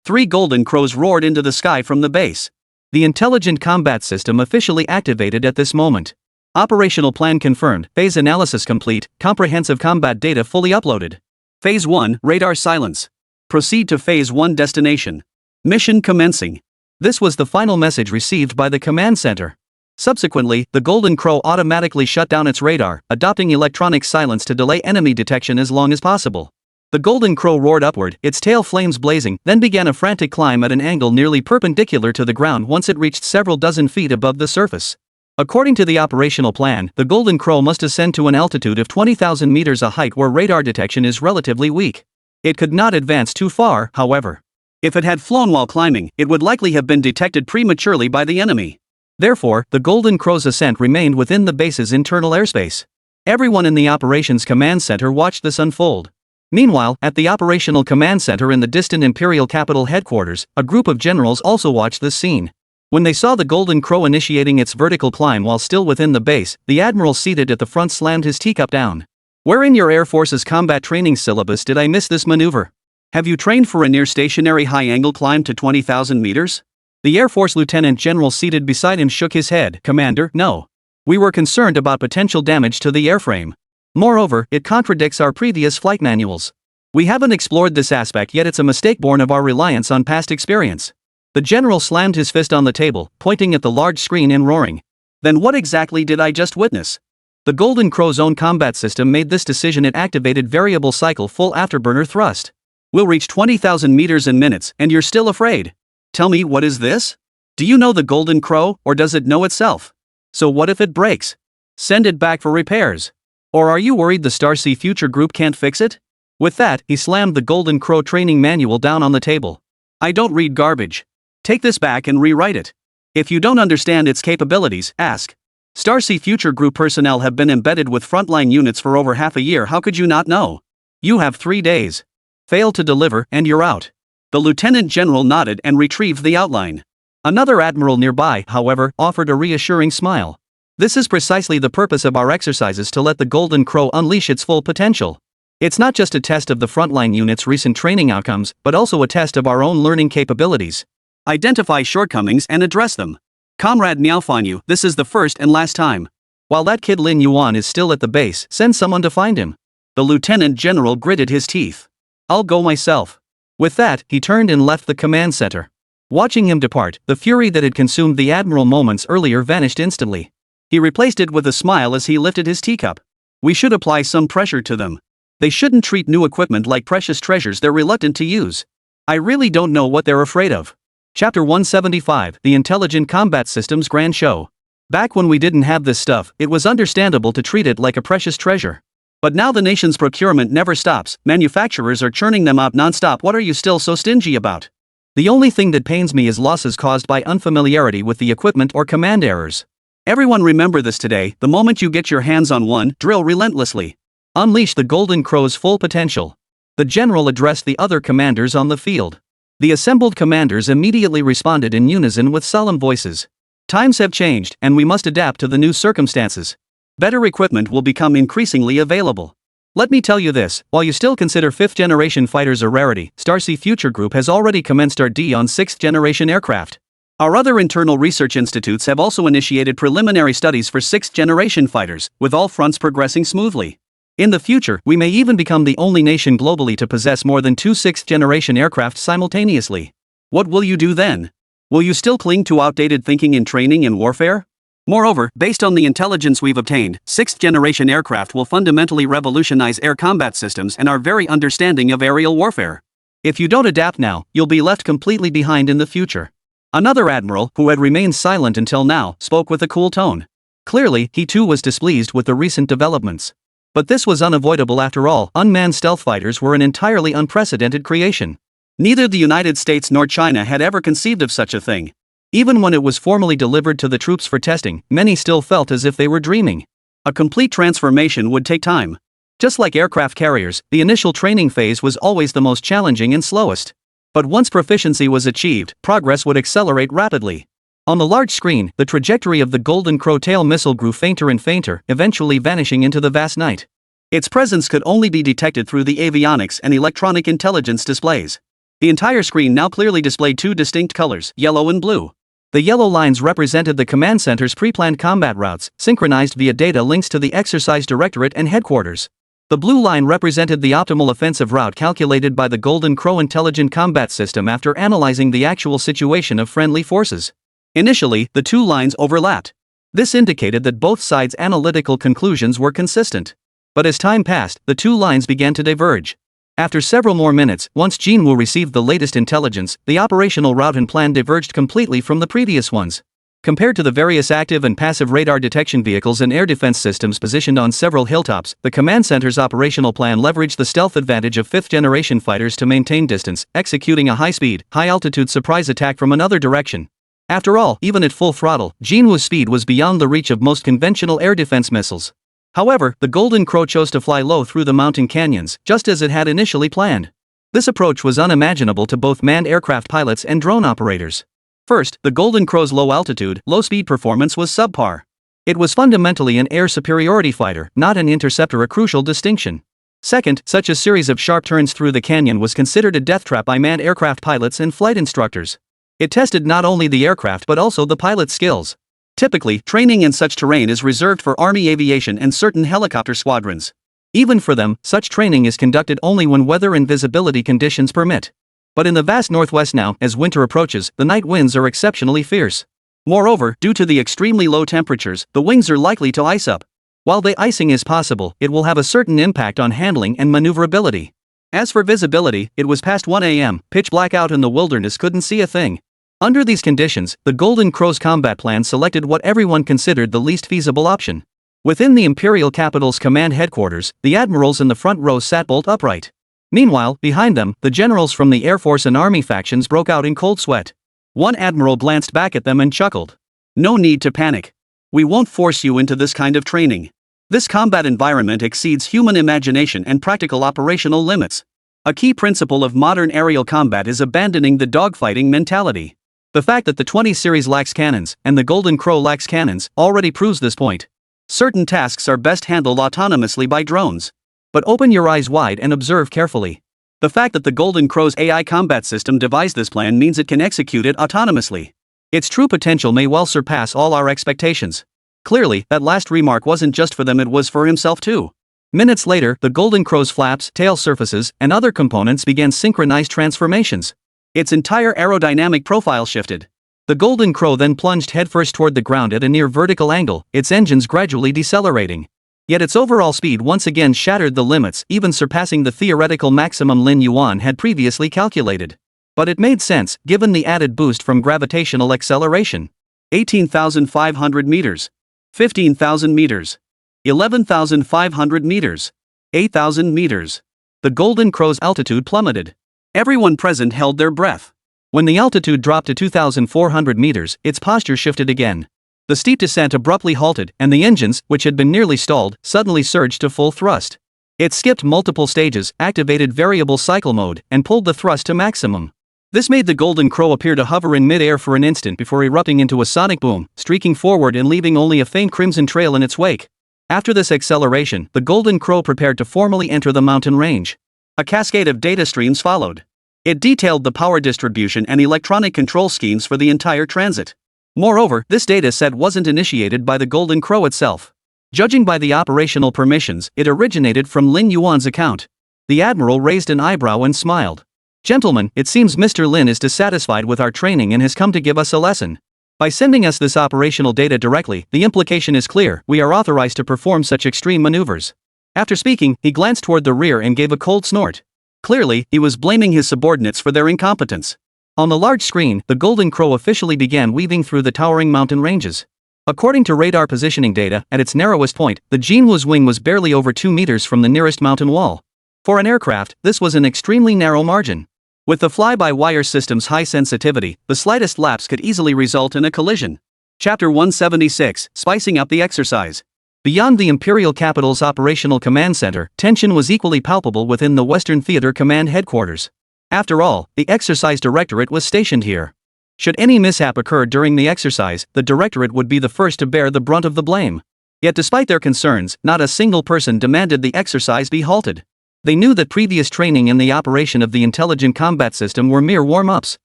3 Golden Crows roared into the sky from the base. The Intelligent Combat System officially activated at this moment. Operational plan confirmed, phase analysis complete, comprehensive combat data fully uploaded. Phase 1, radar silence. Proceed to Phase 1 destination. Mission commencing. This was the final message received by the command center. Subsequently, the Golden Crow automatically shut down its radar, adopting electronic silence to delay enemy detection as long as possible. The Golden Crow roared upward, its tail flames blazing, then began a frantic climb at an angle nearly perpendicular to the ground once it reached several dozen feet above the surface. According to the operational plan, the Golden Crow must ascend to an altitude of 20,000 meters, a height where radar detection is relatively weak. It could not advance too far, however. If it had flown while climbing, it would likely have been detected prematurely by the enemy. Therefore, the Golden Crow's ascent remained within the base's internal airspace. Everyone in the Operations Command Center watched this unfold. Meanwhile, at the Operational Command Center in the distant Imperial Capital headquarters, a group of generals also watched this scene. When they saw the Golden Crow initiating its vertical climb while still within the base, the admiral seated at the front slammed his teacup down. Where in your Air Force's combat training syllabus did I miss this maneuver? Have you trained for a near-stationary high-angle climb to 20,000 meters? The Air Force Lieutenant General seated beside him shook his head. Commander, no. We were concerned about potential damage to the airframe. Moreover, it contradicts our previous flight manuals. We haven't explored this aspect yet. It's a mistake born of our reliance on past experience. The general slammed his fist on the table, pointing at the large screen and roaring. Then what exactly did I just witness? The Golden Crow's own combat system made this decision. It activated variable cycle full afterburner thrust. We'll reach 20,000 meters in minutes, and you're still afraid. Tell me, what is this? Do you know the Golden Crow, or does it know itself? So what if it breaks? Send it back for repairs. Or are you worried the Starsea Future Group can't fix it? With that, he slammed the Golden Crow training manual down on the table. I don't read garbage. Take this back and rewrite it. If you don't understand its capabilities, ask. Starsea Future Group personnel have been embedded with frontline units for over half a year. How could you not know? You have 3 days. Fail to deliver, and you're out. The lieutenant general nodded and retrieved the outline. Another admiral nearby, however, offered a reassuring smile. This is precisely the purpose of our exercises, to let the Golden Crow unleash its full potential. It's not just a test of the frontline unit's recent training outcomes, but also a test of our own learning capabilities. Identify shortcomings and address them. Comrade Miaofanyu, this is the first and last time. While that kid Lin Yuan is still at the base, send someone to find him. The lieutenant general gritted his teeth. I'll go myself. With that, he turned and left the command center. Watching him depart, the fury that had consumed the admiral moments earlier vanished instantly. He replaced it with a smile as he lifted his teacup. We should apply some pressure to them. They shouldn't treat new equipment like precious treasures they're reluctant to use. I really don't know what they're afraid of. Chapter 175, The Intelligent Combat Systems Grand Show. Back when we didn't have this stuff, it was understandable to treat it like a precious treasure. But now the nation's procurement never stops, manufacturers are churning them out non-stop. What are you still so stingy about? The only thing that pains me is losses caused by unfamiliarity with the equipment or command errors. Everyone remember this today: the moment you get your hands on one, drill relentlessly. Unleash the Golden Crow's full potential. The general addressed the other commanders on the field. The assembled commanders immediately responded in unison with solemn voices. Times have changed, and we must adapt to the new circumstances. Better equipment will become increasingly available. Let me tell you this, while you still consider 5th-generation fighters a rarity, Starsea Future Group has already commenced R&D on 6th-generation aircraft. Our other internal research institutes have also initiated preliminary studies for 6th-generation fighters, with all fronts progressing smoothly. In the future, we may even become the only nation globally to possess more than 2 6th-generation aircraft simultaneously. What will you do then? Will you still cling to outdated thinking in training and warfare? Moreover, based on the intelligence we've obtained, 6th-generation aircraft will fundamentally revolutionize air combat systems and our very understanding of aerial warfare. If you don't adapt now, you'll be left completely behind in the future. Another admiral, who had remained silent until now, spoke with a cool tone. Clearly, he too was displeased with the recent developments. But this was unavoidable after all. Unmanned stealth fighters were an entirely unprecedented creation. Neither the United States nor China had ever conceived of such a thing. Even when it was formally delivered to the troops for testing, many still felt as if they were dreaming. A complete transformation would take time. Just like aircraft carriers, the initial training phase was always the most challenging and slowest. But once proficiency was achieved, progress would accelerate rapidly. On the large screen, the trajectory of the Golden Crow tail missile grew fainter and fainter, eventually vanishing into the vast night. Its presence could only be detected through the avionics and electronic intelligence displays. The entire screen now clearly displayed two distinct colors, yellow and blue. The yellow lines represented the command center's pre-planned combat routes, synchronized via data links to the exercise directorate and headquarters. The blue line represented the optimal offensive route calculated by the Golden Crow intelligent combat system after analyzing the actual situation of friendly forces. Initially, the two lines overlapped. This indicated that both sides' analytical conclusions were consistent. But as time passed, the two lines began to diverge. After several more minutes, once Jinwoo received the latest intelligence, the operational route and plan diverged completely from the previous ones. Compared to the various active and passive radar detection vehicles and air defense systems positioned on several hilltops, the command center's operational plan leveraged the stealth advantage of 5th-generation fighters to maintain distance, executing a high-speed, high-altitude surprise attack from another direction. After all, even at full throttle, Jinwoo's speed was beyond the reach of most conventional air defense missiles. However, the Golden Crow chose to fly low through the mountain canyons, just as it had initially planned. This approach was unimaginable to both manned aircraft pilots and drone operators. First, the Golden Crow's low-altitude, low-speed performance was subpar. It was fundamentally an air superiority fighter, not an interceptor, a crucial distinction. Second, such a series of sharp turns through the canyon was considered a death trap by manned aircraft pilots and flight instructors. It tested not only the aircraft but also the pilot's skills. Typically, training in such terrain is reserved for Army aviation and certain helicopter squadrons. Even for them, such training is conducted only when weather and visibility conditions permit. But in the vast northwest now, as winter approaches, the night winds are exceptionally fierce. Moreover, due to the extremely low temperatures, the wings are likely to ice up. While the icing is possible, it will have a certain impact on handling and maneuverability. As for visibility, it was past 1 a.m., pitch black out in the wilderness, couldn't see a thing. Under these conditions, the Golden Crow's combat plan selected what everyone considered the least feasible option. Within the Imperial Capital's command headquarters, the admirals in the front row sat bolt upright. Meanwhile, behind them, the generals from the Air Force and Army factions broke out in cold sweat. One admiral glanced back at them and chuckled. "No need to panic. We won't force you into this kind of training. This combat environment exceeds human imagination and practical operational limits. A key principle of modern aerial combat is abandoning the dogfighting mentality. The fact that the 20 series lacks cannons, and the Golden Crow lacks cannons, already proves this point. Certain tasks are best handled autonomously by drones. But open your eyes wide and observe carefully. The fact that the Golden Crow's AI combat system devised this plan means it can execute it autonomously. Its true potential may well surpass all our expectations. Clearly, that last remark wasn't just for them, it was for himself too. Minutes later, the Golden Crow's flaps, tail surfaces, and other components began synchronized transformations. Its entire aerodynamic profile shifted. The Golden Crow then plunged headfirst toward the ground at a near vertical angle, its engines gradually decelerating. Yet its overall speed once again shattered the limits, even surpassing the theoretical maximum Lin Yuan had previously calculated. But it made sense, given the added boost from gravitational acceleration. 18,500 meters. 15,000 meters. 11,500 meters. 8,000 meters. The Golden Crow's altitude plummeted. Everyone present held their breath. When the altitude dropped to 2,400 meters, its posture shifted again. The steep descent abruptly halted, and the engines, which had been nearly stalled, suddenly surged to full thrust. It skipped multiple stages, activated variable cycle mode, and pulled the thrust to maximum. This made the Golden Crow appear to hover in mid-air for an instant before erupting into a sonic boom, streaking forward and leaving only a faint crimson trail in its wake. After this acceleration, the Golden Crow prepared to formally enter the mountain range. A cascade of data streams followed. It detailed the power distribution and electronic control schemes for the entire transit. Moreover, this data set wasn't initiated by the Golden Crow itself. Judging by the operational permissions, it originated from Lin Yuan's account. The Admiral raised an eyebrow and smiled. "Gentlemen, it seems Mr. Lin is dissatisfied with our training and has come to give us a lesson. By sending us this operational data directly, the implication is clear: we are authorized to perform such extreme maneuvers." After speaking, he glanced toward the rear and gave a cold snort. Clearly, he was blaming his subordinates for their incompetence. On the large screen, the Golden Crow officially began weaving through the towering mountain ranges. According to radar positioning data, at its narrowest point, the Jinwu's wing was barely over 2 meters from the nearest mountain wall. For an aircraft, this was an extremely narrow margin. With the fly-by-wire system's high sensitivity, the slightest lapse could easily result in a collision. Chapter 176, Spicing Up the Exercise. Beyond the Imperial Capital's operational command center, tension was equally palpable within the Western Theater Command headquarters. After all, the exercise directorate was stationed here. Should any mishap occur during the exercise, the directorate would be the first to bear the brunt of the blame. Yet despite their concerns, not a single person demanded the exercise be halted. They knew that previous training in the operation of the intelligent combat system were mere warm-ups.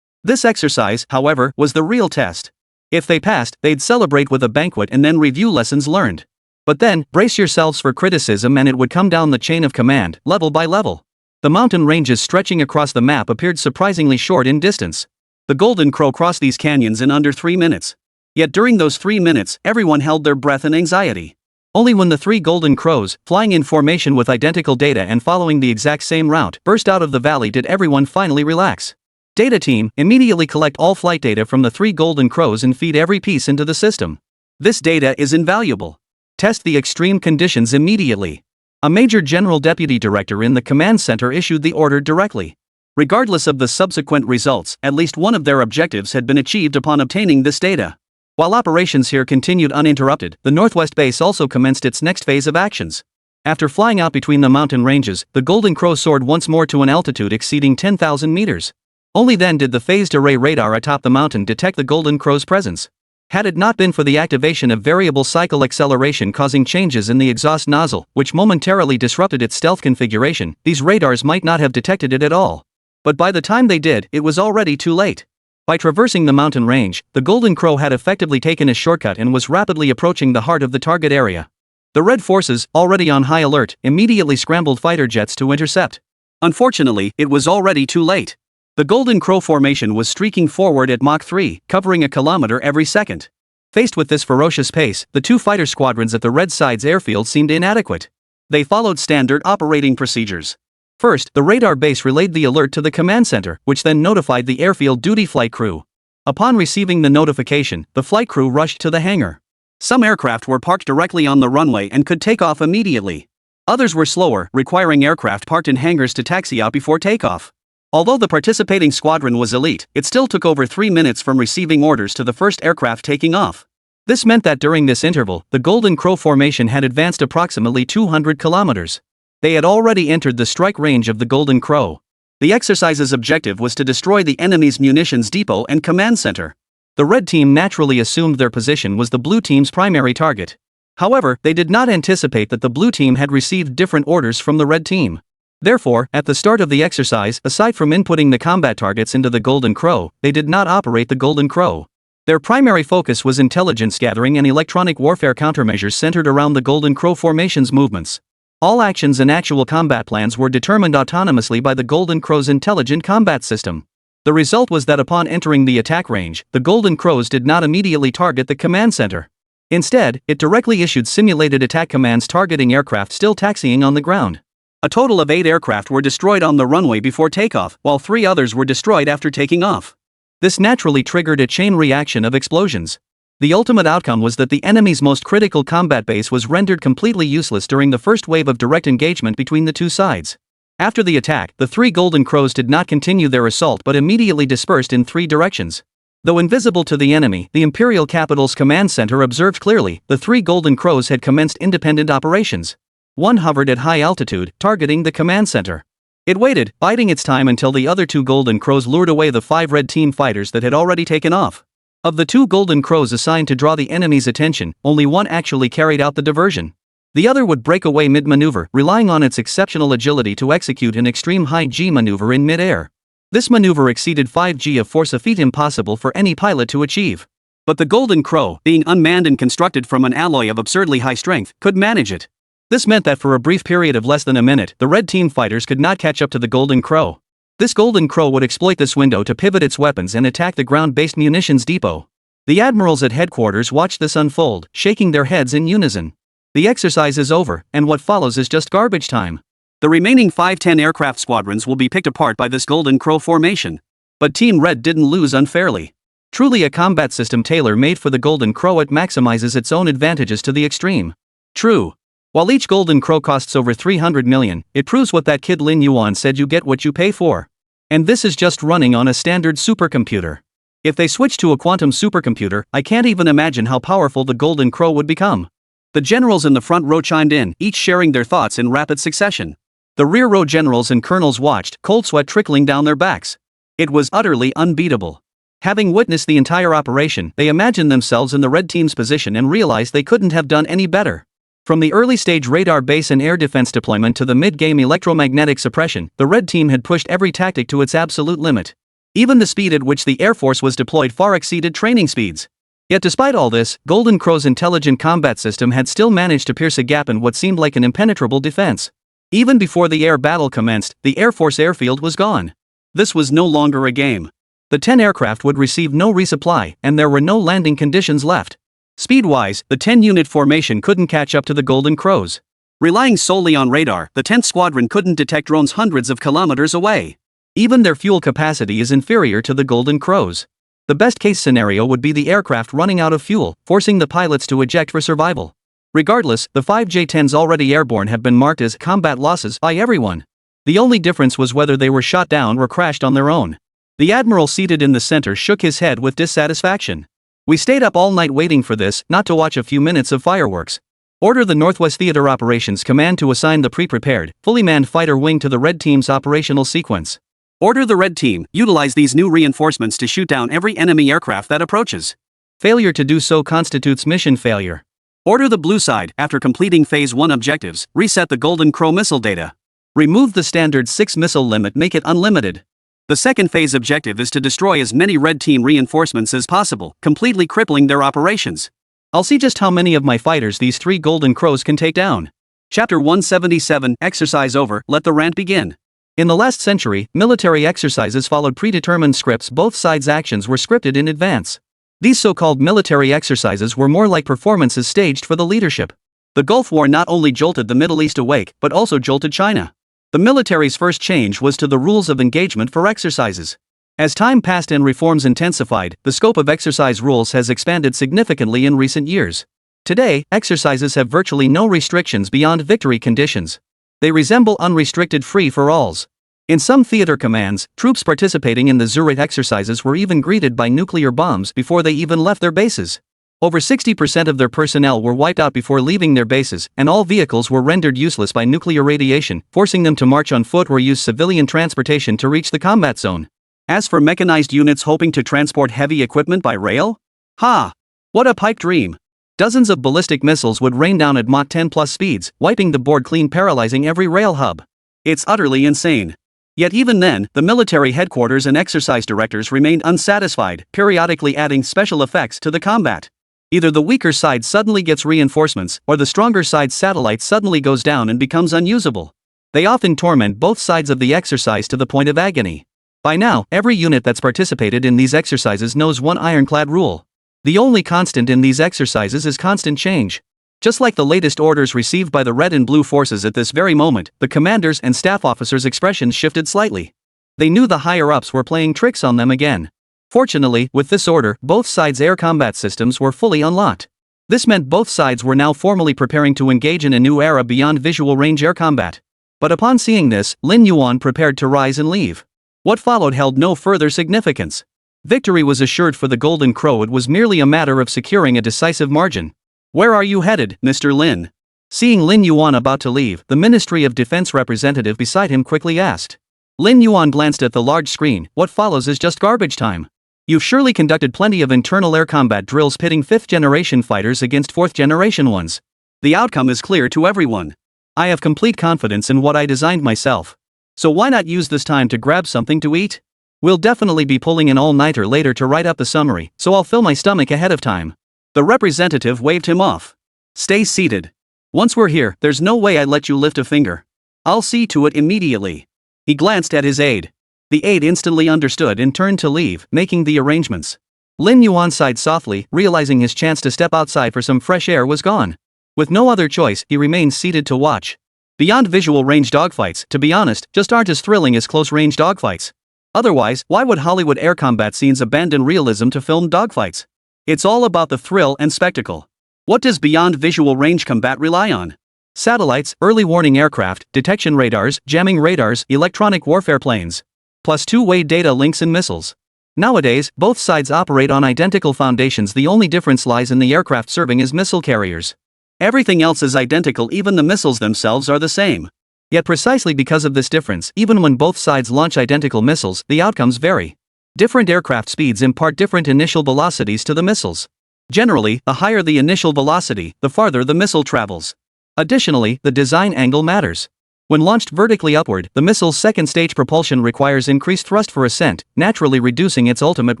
This exercise, however, was the real test. If they passed, they'd celebrate with a banquet and then review lessons learned. But then, brace yourselves for criticism, and it would come down the chain of command, level by level. The mountain ranges stretching across the map appeared surprisingly short in distance. The Golden Crow crossed these canyons in under 3 minutes. Yet during those 3 minutes, everyone held their breath in anxiety. Only when the 3 Golden Crows, flying in formation with identical data and following the exact same route, burst out of the valley did everyone finally relax. Data team, immediately collect all flight data from the 3 Golden Crows and feed every piece into the system. This data is invaluable. Test the extreme conditions immediately. A Major General Deputy Director in the command center issued the order directly. Regardless of the subsequent results, at least one of their objectives had been achieved upon obtaining this data. While operations here continued uninterrupted, the Northwest Base also commenced its next phase of actions. After flying out between the mountain ranges, the Golden Crow soared once more to an altitude exceeding 10,000 meters. Only then did the phased array radar atop the mountain detect the Golden Crow's presence. Had it not been for the activation of variable cycle acceleration causing changes in the exhaust nozzle, which momentarily disrupted its stealth configuration, these radars might not have detected it at all. But by the time they did, it was already too late. By traversing the mountain range, the Golden Crow had effectively taken a shortcut and was rapidly approaching the heart of the target area. The Red forces, already on high alert, immediately scrambled fighter jets to intercept. Unfortunately, it was already too late. The Golden Crow formation was streaking forward at Mach 3, covering a kilometer every second. Faced with this ferocious pace, the 2 fighter squadrons at the Red side's airfield seemed inadequate. They followed standard operating procedures. First, the radar base relayed the alert to the command center, which then notified the airfield duty flight crew. Upon receiving the notification, the flight crew rushed to the hangar. Some aircraft were parked directly on the runway and could take off immediately. Others were slower, requiring aircraft parked in hangars to taxi out before takeoff. Although the participating squadron was elite, it still took over 3 minutes from receiving orders to the first aircraft taking off. This meant that during this interval, the Golden Crow formation had advanced approximately 200 kilometers. They had already entered the strike range of the Golden Crow. The exercise's objective was to destroy the enemy's munitions depot and command center. The red team naturally assumed their position was the blue team's primary target. However, they did not anticipate that the blue team had received different orders from the red team. Therefore, at the start of the exercise, aside from inputting the combat targets into the Golden Crow, they did not operate the Golden Crow. Their primary focus was intelligence gathering and electronic warfare countermeasures centered around the Golden Crow formation's movements. All actions and actual combat plans were determined autonomously by the Golden Crow's intelligent combat system. The result was that upon entering the attack range, the Golden Crows did not immediately target the command center. Instead, it directly issued simulated attack commands targeting aircraft still taxiing on the ground. A total of 8 aircraft were destroyed on the runway before takeoff, while 3 others were destroyed after taking off. This naturally triggered a chain reaction of explosions. The ultimate outcome was that the enemy's most critical combat base was rendered completely useless during the first wave of direct engagement between the two sides. After the attack, the 3 Golden Crows did not continue their assault but immediately dispersed in 3 directions. Though invisible to the enemy, the Imperial capital's command center observed clearly, the 3 Golden Crows had commenced independent operations. One hovered at high altitude, targeting the command center. It waited, biding its time until the other 2 Golden Crows lured away the 5 red team fighters that had already taken off. Of the 2 Golden Crows assigned to draw the enemy's attention, only one actually carried out the diversion. The other would break away mid-maneuver, relying on its exceptional agility to execute an extreme high-G maneuver in mid-air. This maneuver exceeded 5G of force, a feat impossible for any pilot to achieve. But the Golden Crow, being unmanned and constructed from an alloy of absurdly high strength, could manage it. This meant that for a brief period of less than a minute, the red team fighters could not catch up to the Golden Crow. This Golden Crow would exploit this window to pivot its weapons and attack the ground-based munitions depot. The admirals at headquarters watched this unfold, shaking their heads in unison. The exercise is over, and what follows is just garbage time. The remaining 5-10 aircraft squadrons will be picked apart by this Golden Crow formation. But Team Red didn't lose unfairly. Truly a combat system tailor-made for the Golden Crow, it maximizes its own advantages to the extreme. True. While each Golden Crow costs over 300 million, it proves what that kid Lin Yuan said: you get what you pay for. And this is just running on a standard supercomputer. If they switch to a quantum supercomputer, I can't even imagine how powerful the Golden Crow would become. The generals in the front row chimed in, each sharing their thoughts in rapid succession. The rear row generals and colonels watched, cold sweat trickling down their backs. It was utterly unbeatable. Having witnessed the entire operation, they imagined themselves in the red team's position and realized they couldn't have done any better. From the early-stage radar base and air defense deployment to the mid-game electromagnetic suppression, the red team had pushed every tactic to its absolute limit. Even the speed at which the Air Force was deployed far exceeded training speeds. Yet despite all this, Golden Crow's intelligent combat system had still managed to pierce a gap in what seemed like an impenetrable defense. Even before the air battle commenced, the Air Force airfield was gone. This was no longer a game. The 10 aircraft would receive no resupply, and there were no landing conditions left. Speed-wise, the 10-unit formation couldn't catch up to the Golden Crows. Relying solely on radar, the 10th Squadron couldn't detect drones hundreds of kilometers away. Even their fuel capacity is inferior to the Golden Crows. The best-case scenario would be the aircraft running out of fuel, forcing the pilots to eject for survival. Regardless, the 5 J-10s already airborne have been marked as combat losses by everyone. The only difference was whether they were shot down or crashed on their own. The admiral seated in the center shook his head with dissatisfaction. We stayed up all night waiting for this, not to watch a few minutes of fireworks. Order the Northwest Theater Operations Command to assign the pre-prepared, fully manned fighter wing to the Red Team's operational sequence. Order the Red Team, utilize these new reinforcements to shoot down every enemy aircraft that approaches. Failure to do so constitutes mission failure. Order the Blue Side, after completing Phase 1 objectives, reset the Golden Crow missile data. Remove the standard 6 missile limit, make it unlimited. The second phase objective is to destroy as many Red Team reinforcements as possible, completely crippling their operations. I'll see just how many of my fighters these 3 Golden Crows can take down. Chapter 177, Exercise over, let the rant begin. In the last century, military exercises followed predetermined scripts. Both sides' actions were scripted in advance. These so-called military exercises were more like performances staged for the leadership. The Gulf War not only jolted the Middle East awake, but also jolted China. The military's first change was to the rules of engagement for exercises. As time passed and reforms intensified, the scope of exercise rules has expanded significantly in recent years. Today, exercises have virtually no restrictions beyond victory conditions. They resemble unrestricted free-for-alls. In some theater commands, troops participating in the Zurich exercises were even greeted by nuclear bombs before they even left their bases. Over 60% of their personnel were wiped out before leaving their bases, and all vehicles were rendered useless by nuclear radiation, forcing them to march on foot or use civilian transportation to reach the combat zone. As for mechanized units hoping to transport heavy equipment by rail? Ha! What a pipe dream! Dozens of ballistic missiles would rain down at Mach 10 plus speeds, wiping the board clean, paralyzing every rail hub. It's utterly insane. Yet even then, the military headquarters and exercise directors remained unsatisfied, periodically adding special effects to the combat. Either the weaker side suddenly gets reinforcements, or the stronger side's satellite suddenly goes down and becomes unusable. They often torment both sides of the exercise to the point of agony. By now, every unit that's participated in these exercises knows one ironclad rule. The only constant in these exercises is constant change. Just like the latest orders received by the red and blue forces at this very moment, the commanders' and staff officers' expressions shifted slightly. They knew the higher-ups were playing tricks on them again. Fortunately, with this order, both sides' air combat systems were fully unlocked. This meant both sides were now formally preparing to engage in a new era beyond visual range air combat. But upon seeing this, Lin Yuan prepared to rise and leave. What followed held no further significance. Victory was assured for the Golden Crow. It was merely a matter of securing a decisive margin. "Where are you headed, Mr. Lin?" Seeing Lin Yuan about to leave, the Ministry of Defense representative beside him quickly asked. Lin Yuan glanced at the large screen. "What follows is just garbage time. You've surely conducted plenty of internal air combat drills pitting 5th-generation fighters against 4th-generation ones. The outcome is clear to everyone. I have complete confidence in what I designed myself. So why not use this time to grab something to eat? We'll definitely be pulling an all-nighter later to write up the summary, so I'll fill my stomach ahead of time." The representative waved him off. "Stay seated. Once we're here, there's no way I'd let you lift a finger. I'll see to it immediately." He glanced at his aide. The aide instantly understood and turned to leave, making the arrangements. Lin Yuan sighed softly, realizing his chance to step outside for some fresh air was gone. With no other choice, he remained seated to watch. Beyond visual range dogfights, to be honest, just aren't as thrilling as close-range dogfights. Otherwise, why would Hollywood air combat scenes abandon realism to film dogfights? It's all about the thrill and spectacle. What does beyond visual range combat rely on? Satellites, early warning aircraft, detection radars, jamming radars, electronic warfare planes. Plus two-way data links and missiles. Nowadays, both sides operate on identical foundations. The only difference lies in the aircraft serving as missile carriers. Everything else is identical, even the missiles themselves are the same. Yet precisely because of this difference, even when both sides launch identical missiles, the outcomes vary. Different aircraft speeds impart different initial velocities to the missiles. Generally, the higher the initial velocity, the farther the missile travels. Additionally, the design angle matters. When launched vertically upward, the missile's second-stage propulsion requires increased thrust for ascent, naturally reducing its ultimate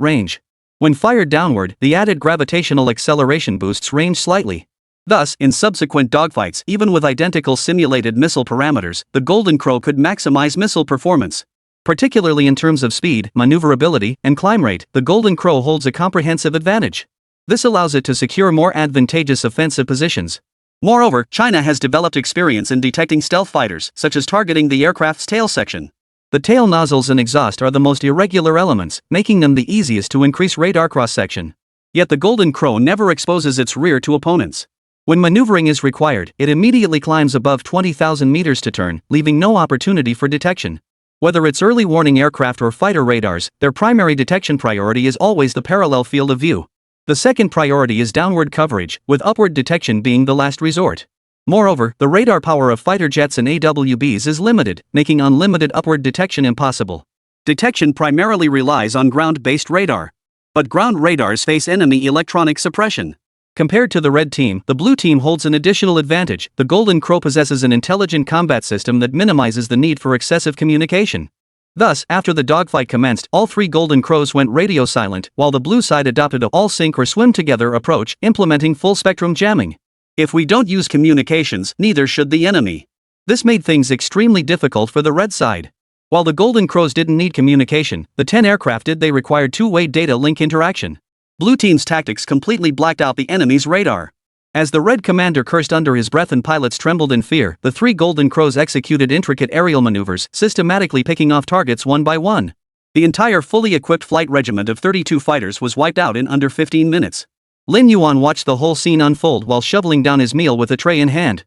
range. When fired downward, the added gravitational acceleration boosts range slightly. Thus, in subsequent dogfights, even with identical simulated missile parameters, the Golden Crow could maximize missile performance. Particularly in terms of speed, maneuverability, and climb rate, the Golden Crow holds a comprehensive advantage. This allows it to secure more advantageous offensive positions. Moreover, China has developed experience in detecting stealth fighters, such as targeting the aircraft's tail section. The tail nozzles and exhaust are the most irregular elements, making them the easiest to increase radar cross-section. Yet the Golden Crow never exposes its rear to opponents. When maneuvering is required, it immediately climbs above 20,000 meters to turn, leaving no opportunity for detection. Whether it's early warning aircraft or fighter radars, their primary detection priority is always the parallel field of view. The second priority is downward coverage, with upward detection being the last resort. Moreover, the radar power of fighter jets and AWBs is limited, making unlimited upward detection impossible. Detection primarily relies on ground-based radar. But ground radars face enemy electronic suppression. Compared to the red team, the blue team holds an additional advantage. The Golden Crow possesses an intelligent combat system that minimizes the need for excessive communication. Thus, after the dogfight commenced, all three Golden Crows went radio silent, while the blue side adopted a all-sink or swim-together approach, implementing full-spectrum jamming. If we don't use communications, neither should the enemy. This made things extremely difficult for the red side. While the Golden Crows didn't need communication, the 10 aircraft did. They required two-way data link interaction. Blue team's tactics completely blacked out the enemy's radar. As the red commander cursed under his breath and pilots trembled in fear, the three Golden Crows executed intricate aerial maneuvers, systematically picking off targets one by one. The entire fully equipped flight regiment of 32 fighters was wiped out in under 15 minutes. Lin Yuan watched the whole scene unfold while shoveling down his meal with a tray in hand.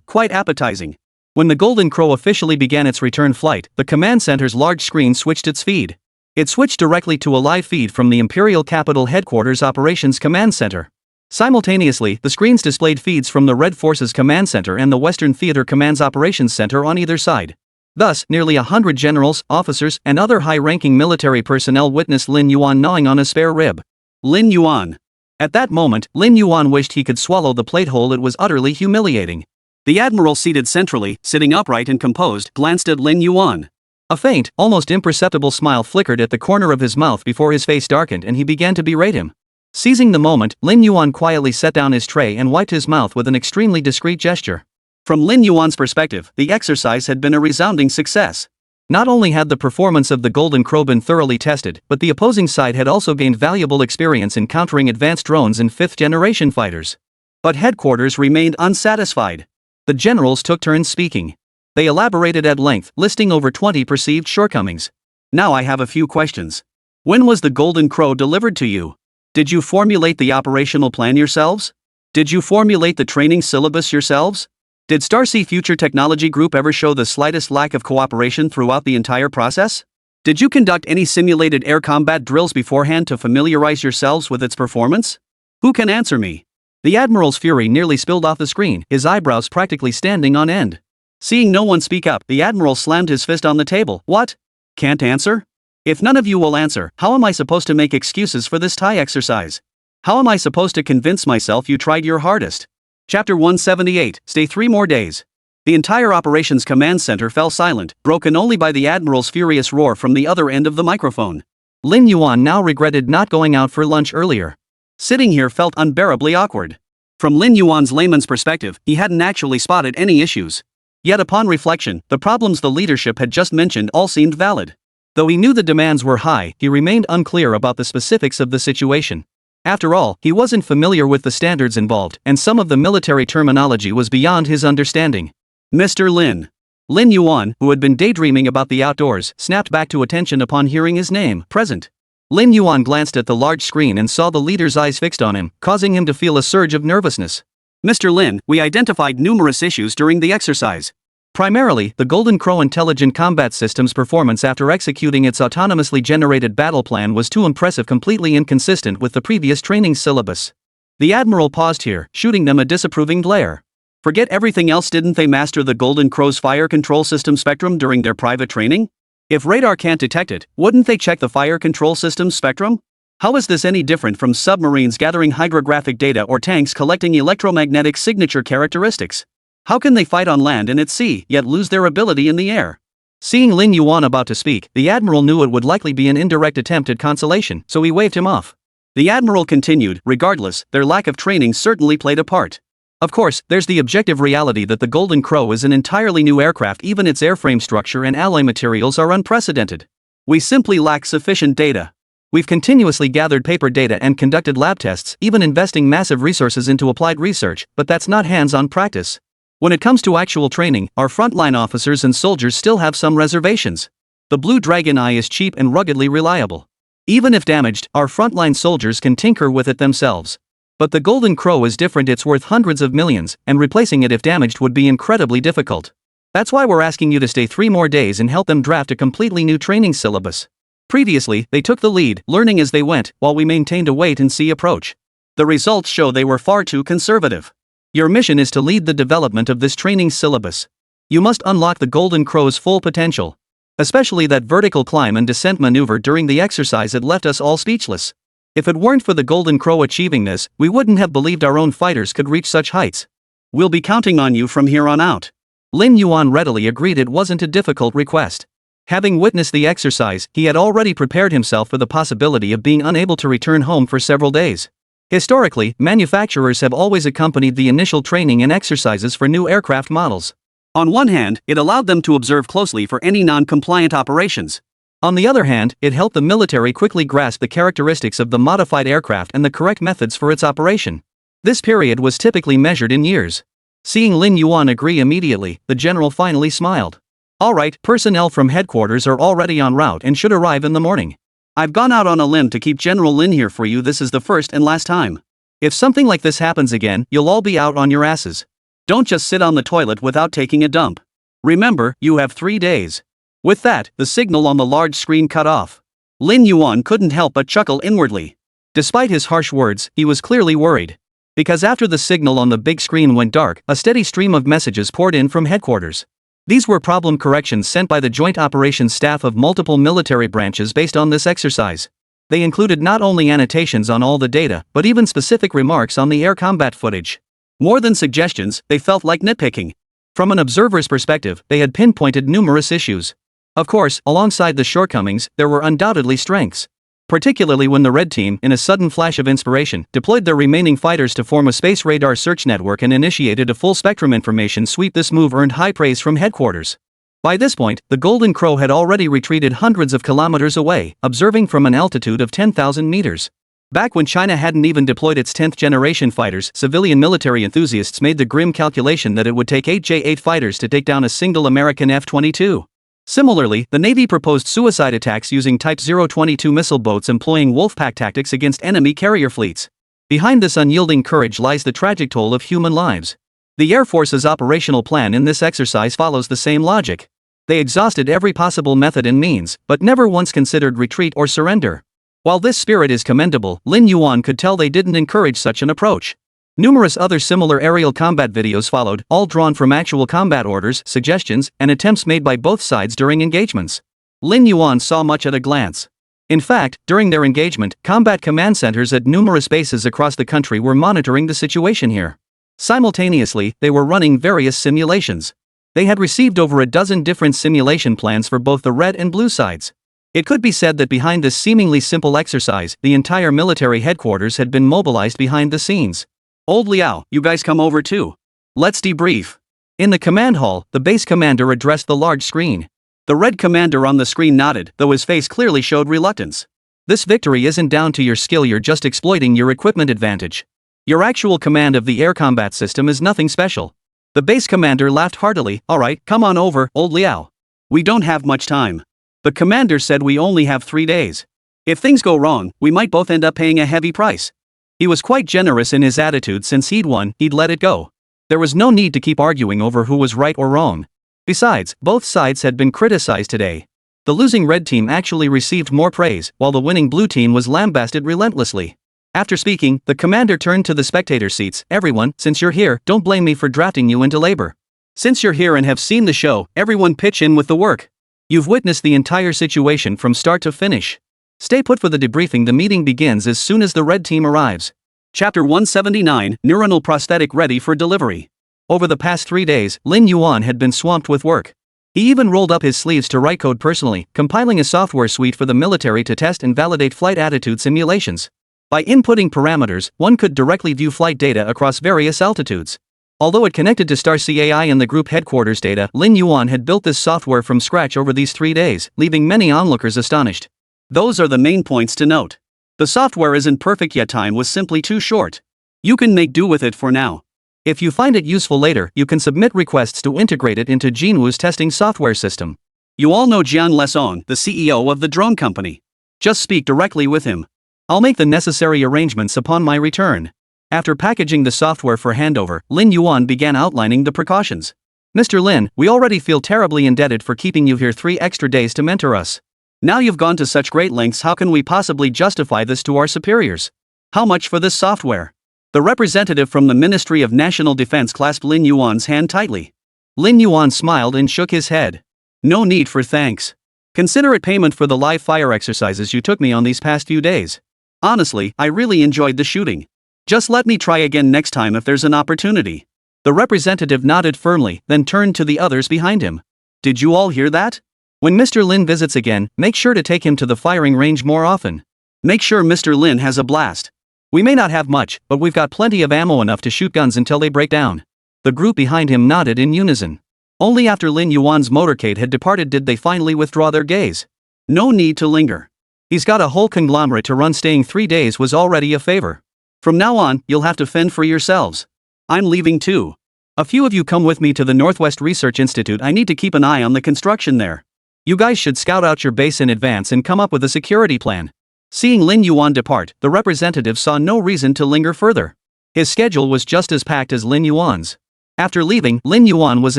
Quite appetizing. When the Golden Crow officially began its return flight, the command center's large screen switched its feed. It switched directly to a live feed from the Imperial Capital Headquarters Operations Command Center. Simultaneously, the screens displayed feeds from the Red Forces Command Center and the Western Theater Command's Operations Center on either side. Thus, nearly 100 generals, officers, and other high-ranking military personnel witnessed Lin Yuan gnawing on a spare rib. Lin Yuan. At that moment, Lin Yuan wished he could swallow the plate whole. It was utterly humiliating. The admiral seated centrally, sitting upright and composed, glanced at Lin Yuan. A faint, almost imperceptible smile flickered at the corner of his mouth before his face darkened and he began to berate him. Seizing the moment, Lin Yuan quietly set down his tray and wiped his mouth with an extremely discreet gesture. From Lin Yuan's perspective, the exercise had been a resounding success. Not only had the performance of the Golden Crow been thoroughly tested, but the opposing side had also gained valuable experience in countering advanced drones and fifth-generation fighters. But headquarters remained unsatisfied. The generals took turns speaking. They elaborated at length, listing over 20 perceived shortcomings. Now I have a few questions. When was the Golden Crow delivered to you? Did you formulate the operational plan yourselves? Did you formulate the training syllabus yourselves? Did Starsea Future Technology Group ever show the slightest lack of cooperation throughout the entire process? Did you conduct any simulated air combat drills beforehand to familiarize yourselves with its performance? Who can answer me? The admiral's fury nearly spilled off the screen, his eyebrows practically standing on end. Seeing no one speak up, the admiral slammed his fist on the table. What? Can't answer? If none of you will answer, how am I supposed to make excuses for this tie exercise? How am I supposed to convince myself you tried your hardest? Chapter 178, Stay 3 more days. The entire Operations Command Center fell silent, broken only by the admiral's furious roar from the other end of the microphone. Lin Yuan now regretted not going out for lunch earlier. Sitting here felt unbearably awkward. From Lin Yuan's layman's perspective, he hadn't actually spotted any issues. Yet upon reflection, the problems the leadership had just mentioned all seemed valid. Though he knew the demands were high, he remained unclear about the specifics of the situation. After all, he wasn't familiar with the standards involved, and some of the military terminology was beyond his understanding. Mr. Lin. Lin Yuan, who had been daydreaming about the outdoors, snapped back to attention upon hearing his name, present. Lin Yuan glanced at the large screen and saw the leader's eyes fixed on him, causing him to feel a surge of nervousness. Mr. Lin, we identified numerous issues during the exercise. Primarily, the Golden Crow Intelligent Combat System's performance after executing its autonomously generated battle plan was too impressive, completely inconsistent with the previous training syllabus. The Admiral paused here, shooting them a disapproving glare. Forget everything else, didn't they master the Golden Crow's fire control system spectrum during their private training? If radar can't detect it, wouldn't they check the fire control system's spectrum? How is this any different from submarines gathering hydrographic data or tanks collecting electromagnetic signature characteristics? How can they fight on land and at sea, yet lose their ability in the air? Seeing Lin Yuan about to speak, the admiral knew it would likely be an indirect attempt at consolation, so he waved him off. The admiral continued, regardless, their lack of training certainly played a part. Of course, there's the objective reality that the Golden Crow is an entirely new aircraft. Even its airframe structure and alloy materials are unprecedented. We simply lack sufficient data. We've continuously gathered paper data and conducted lab tests, even investing massive resources into applied research, but that's not hands-on practice. When it comes to actual training, our frontline officers and soldiers still have some reservations. The Blue Dragon Eye is cheap and ruggedly reliable. Even if damaged, our frontline soldiers can tinker with it themselves. But the Golden Crow is different. It's worth hundreds of millions, and replacing it if damaged would be incredibly difficult. That's why we're asking you to stay 3 more days and help them draft a completely new training syllabus. Previously, they took the lead, learning as they went, while we maintained a wait-and-see approach. The results show they were far too conservative. Your mission is to lead the development of this training syllabus. You must unlock the Golden Crow's full potential. Especially that vertical climb and descent maneuver during the exercise that left us all speechless. If it weren't for the Golden Crow achieving this, we wouldn't have believed our own fighters could reach such heights. We'll be counting on you from here on out. Lin Yuan readily agreed. It wasn't a difficult request. Having witnessed the exercise, he had already prepared himself for the possibility of being unable to return home for several days. Historically, manufacturers have always accompanied the initial training and exercises for new aircraft models. On one hand, it allowed them to observe closely for any non-compliant operations. On the other hand, it helped the military quickly grasp the characteristics of the modified aircraft and the correct methods for its operation. This period was typically measured in years. Seeing Lin Yuan agree immediately, the general finally smiled. All right, personnel from headquarters are already en route and should arrive in the morning. I've gone out on a limb to keep General Lin here for you. This is the first and last time. If something like this happens again, you'll all be out on your asses. Don't just sit on the toilet without taking a dump. Remember, you have 3 days. With that, the signal on the large screen cut off. Lin Yuan couldn't help but chuckle inwardly. Despite his harsh words, he was clearly worried. Because after the signal on the big screen went dark, a steady stream of messages poured in from headquarters. These were problem corrections sent by the joint operations staff of multiple military branches based on this exercise. They included not only annotations on all the data, but even specific remarks on the air combat footage. More than suggestions, they felt like nitpicking. From an observer's perspective, they had pinpointed numerous issues. Of course, alongside the shortcomings, there were undoubtedly strengths. Particularly when the Red Team, in a sudden flash of inspiration, deployed their remaining fighters to form a space radar search network and initiated a full-spectrum information sweep. This move earned high praise from headquarters. By this point, the Golden Crow had already retreated hundreds of kilometers away, observing from an altitude of 10,000 meters. Back when China hadn't even deployed its 10th-generation fighters, civilian military enthusiasts made the grim calculation that it would take 8 J-8 fighters to take down a single American F-22. Similarly, the Navy proposed suicide attacks using Type 022 missile boats employing Wolfpack tactics against enemy carrier fleets. Behind this unyielding courage lies the tragic toll of human lives. The Air Force's operational plan in this exercise follows the same logic. They exhausted every possible method and means, but never once considered retreat or surrender. While this spirit is commendable, Lin Yuan could tell they didn't encourage such an approach. Numerous other similar aerial combat videos followed, all drawn from actual combat orders, suggestions, and attempts made by both sides during engagements. Lin Yuan saw much at a glance. In fact, during their engagement, combat command centers at numerous bases across the country were monitoring the situation here. Simultaneously, they were running various simulations. They had received over a dozen different simulation plans for both the red and blue sides. It could be said that behind this seemingly simple exercise, the entire military headquarters had been mobilized behind the scenes. "Old Liao, you guys come over too. Let's debrief." In the command hall, the base commander addressed the large screen. The red commander on the screen nodded, though his face clearly showed reluctance. "This victory isn't down to your skill, you're just exploiting your equipment advantage. Your actual command of the air combat system is nothing special." The base commander laughed heartily. "Alright, come on over, Old Liao. We don't have much time." The commander said, "We only have 3 days. If things go wrong, we might both end up paying a heavy price." He was quite generous in his attitude. Since he'd won, he'd let it go. There was no need to keep arguing over who was right or wrong. Besides, both sides had been criticized today. The losing red team actually received more praise, while the winning blue team was lambasted relentlessly. After speaking, the commander turned to the spectator seats. "Everyone, since you're here, don't blame me for drafting you into labor. Since you're here and have seen the show, everyone pitch in with the work. You've witnessed the entire situation from start to finish. Stay put for the debriefing. The meeting begins as soon as the red team arrives." Chapter 179, Neuronal Prosthetic Ready for Delivery. Over the past 3 days, Lin Yuan had been swamped with work. He even rolled up his sleeves to write code personally, compiling a software suite for the military to test and validate flight attitude simulations. By inputting parameters, one could directly view flight data across various altitudes. Although it connected to Star CAI and the group headquarters data, Lin Yuan had built this software from scratch over these 3 days, leaving many onlookers astonished. Those are the main points to note. The software isn't perfect yet, time was simply too short. You can make do with it for now. If you find it useful later, you can submit requests to integrate it into Jinwoo's testing software system. You all know Jian Lesong, the CEO of the drone company. Just speak directly with him. I'll make the necessary arrangements upon my return. After packaging the software for handover, Lin Yuan began outlining the precautions. "Mr. Lin, we already feel terribly indebted for keeping you here 3 extra days to mentor us. Now you've gone to such great lengths, how can we possibly justify this to our superiors? How much for this software?" The representative from the Ministry of National Defense clasped Lin Yuan's hand tightly. Lin Yuan smiled and shook his head. "No need for thanks. Consider it payment for the live fire exercises you took me on these past few days. Honestly, I really enjoyed the shooting. Just let me try again next time if there's an opportunity." The representative nodded firmly, then turned to the others behind him. "Did you all hear that? When Mr. Lin visits again, make sure to take him to the firing range more often. Make sure Mr. Lin has a blast. We may not have much, but we've got plenty of ammo, enough to shoot guns until they break down." The group behind him nodded in unison. Only after Lin Yuan's motorcade had departed did they finally withdraw their gaze. No need to linger. He's got a whole conglomerate to run. Staying 3 days was already a favor. From now on, you'll have to fend for yourselves. I'm leaving too. A few of you come with me to the Northwest Research Institute. I need to keep an eye on the construction there. You guys should scout out your base in advance and come up with a security plan. Seeing Lin Yuan depart, the representative saw no reason to linger further. His schedule was just as packed as Lin Yuan's. After leaving, Lin Yuan was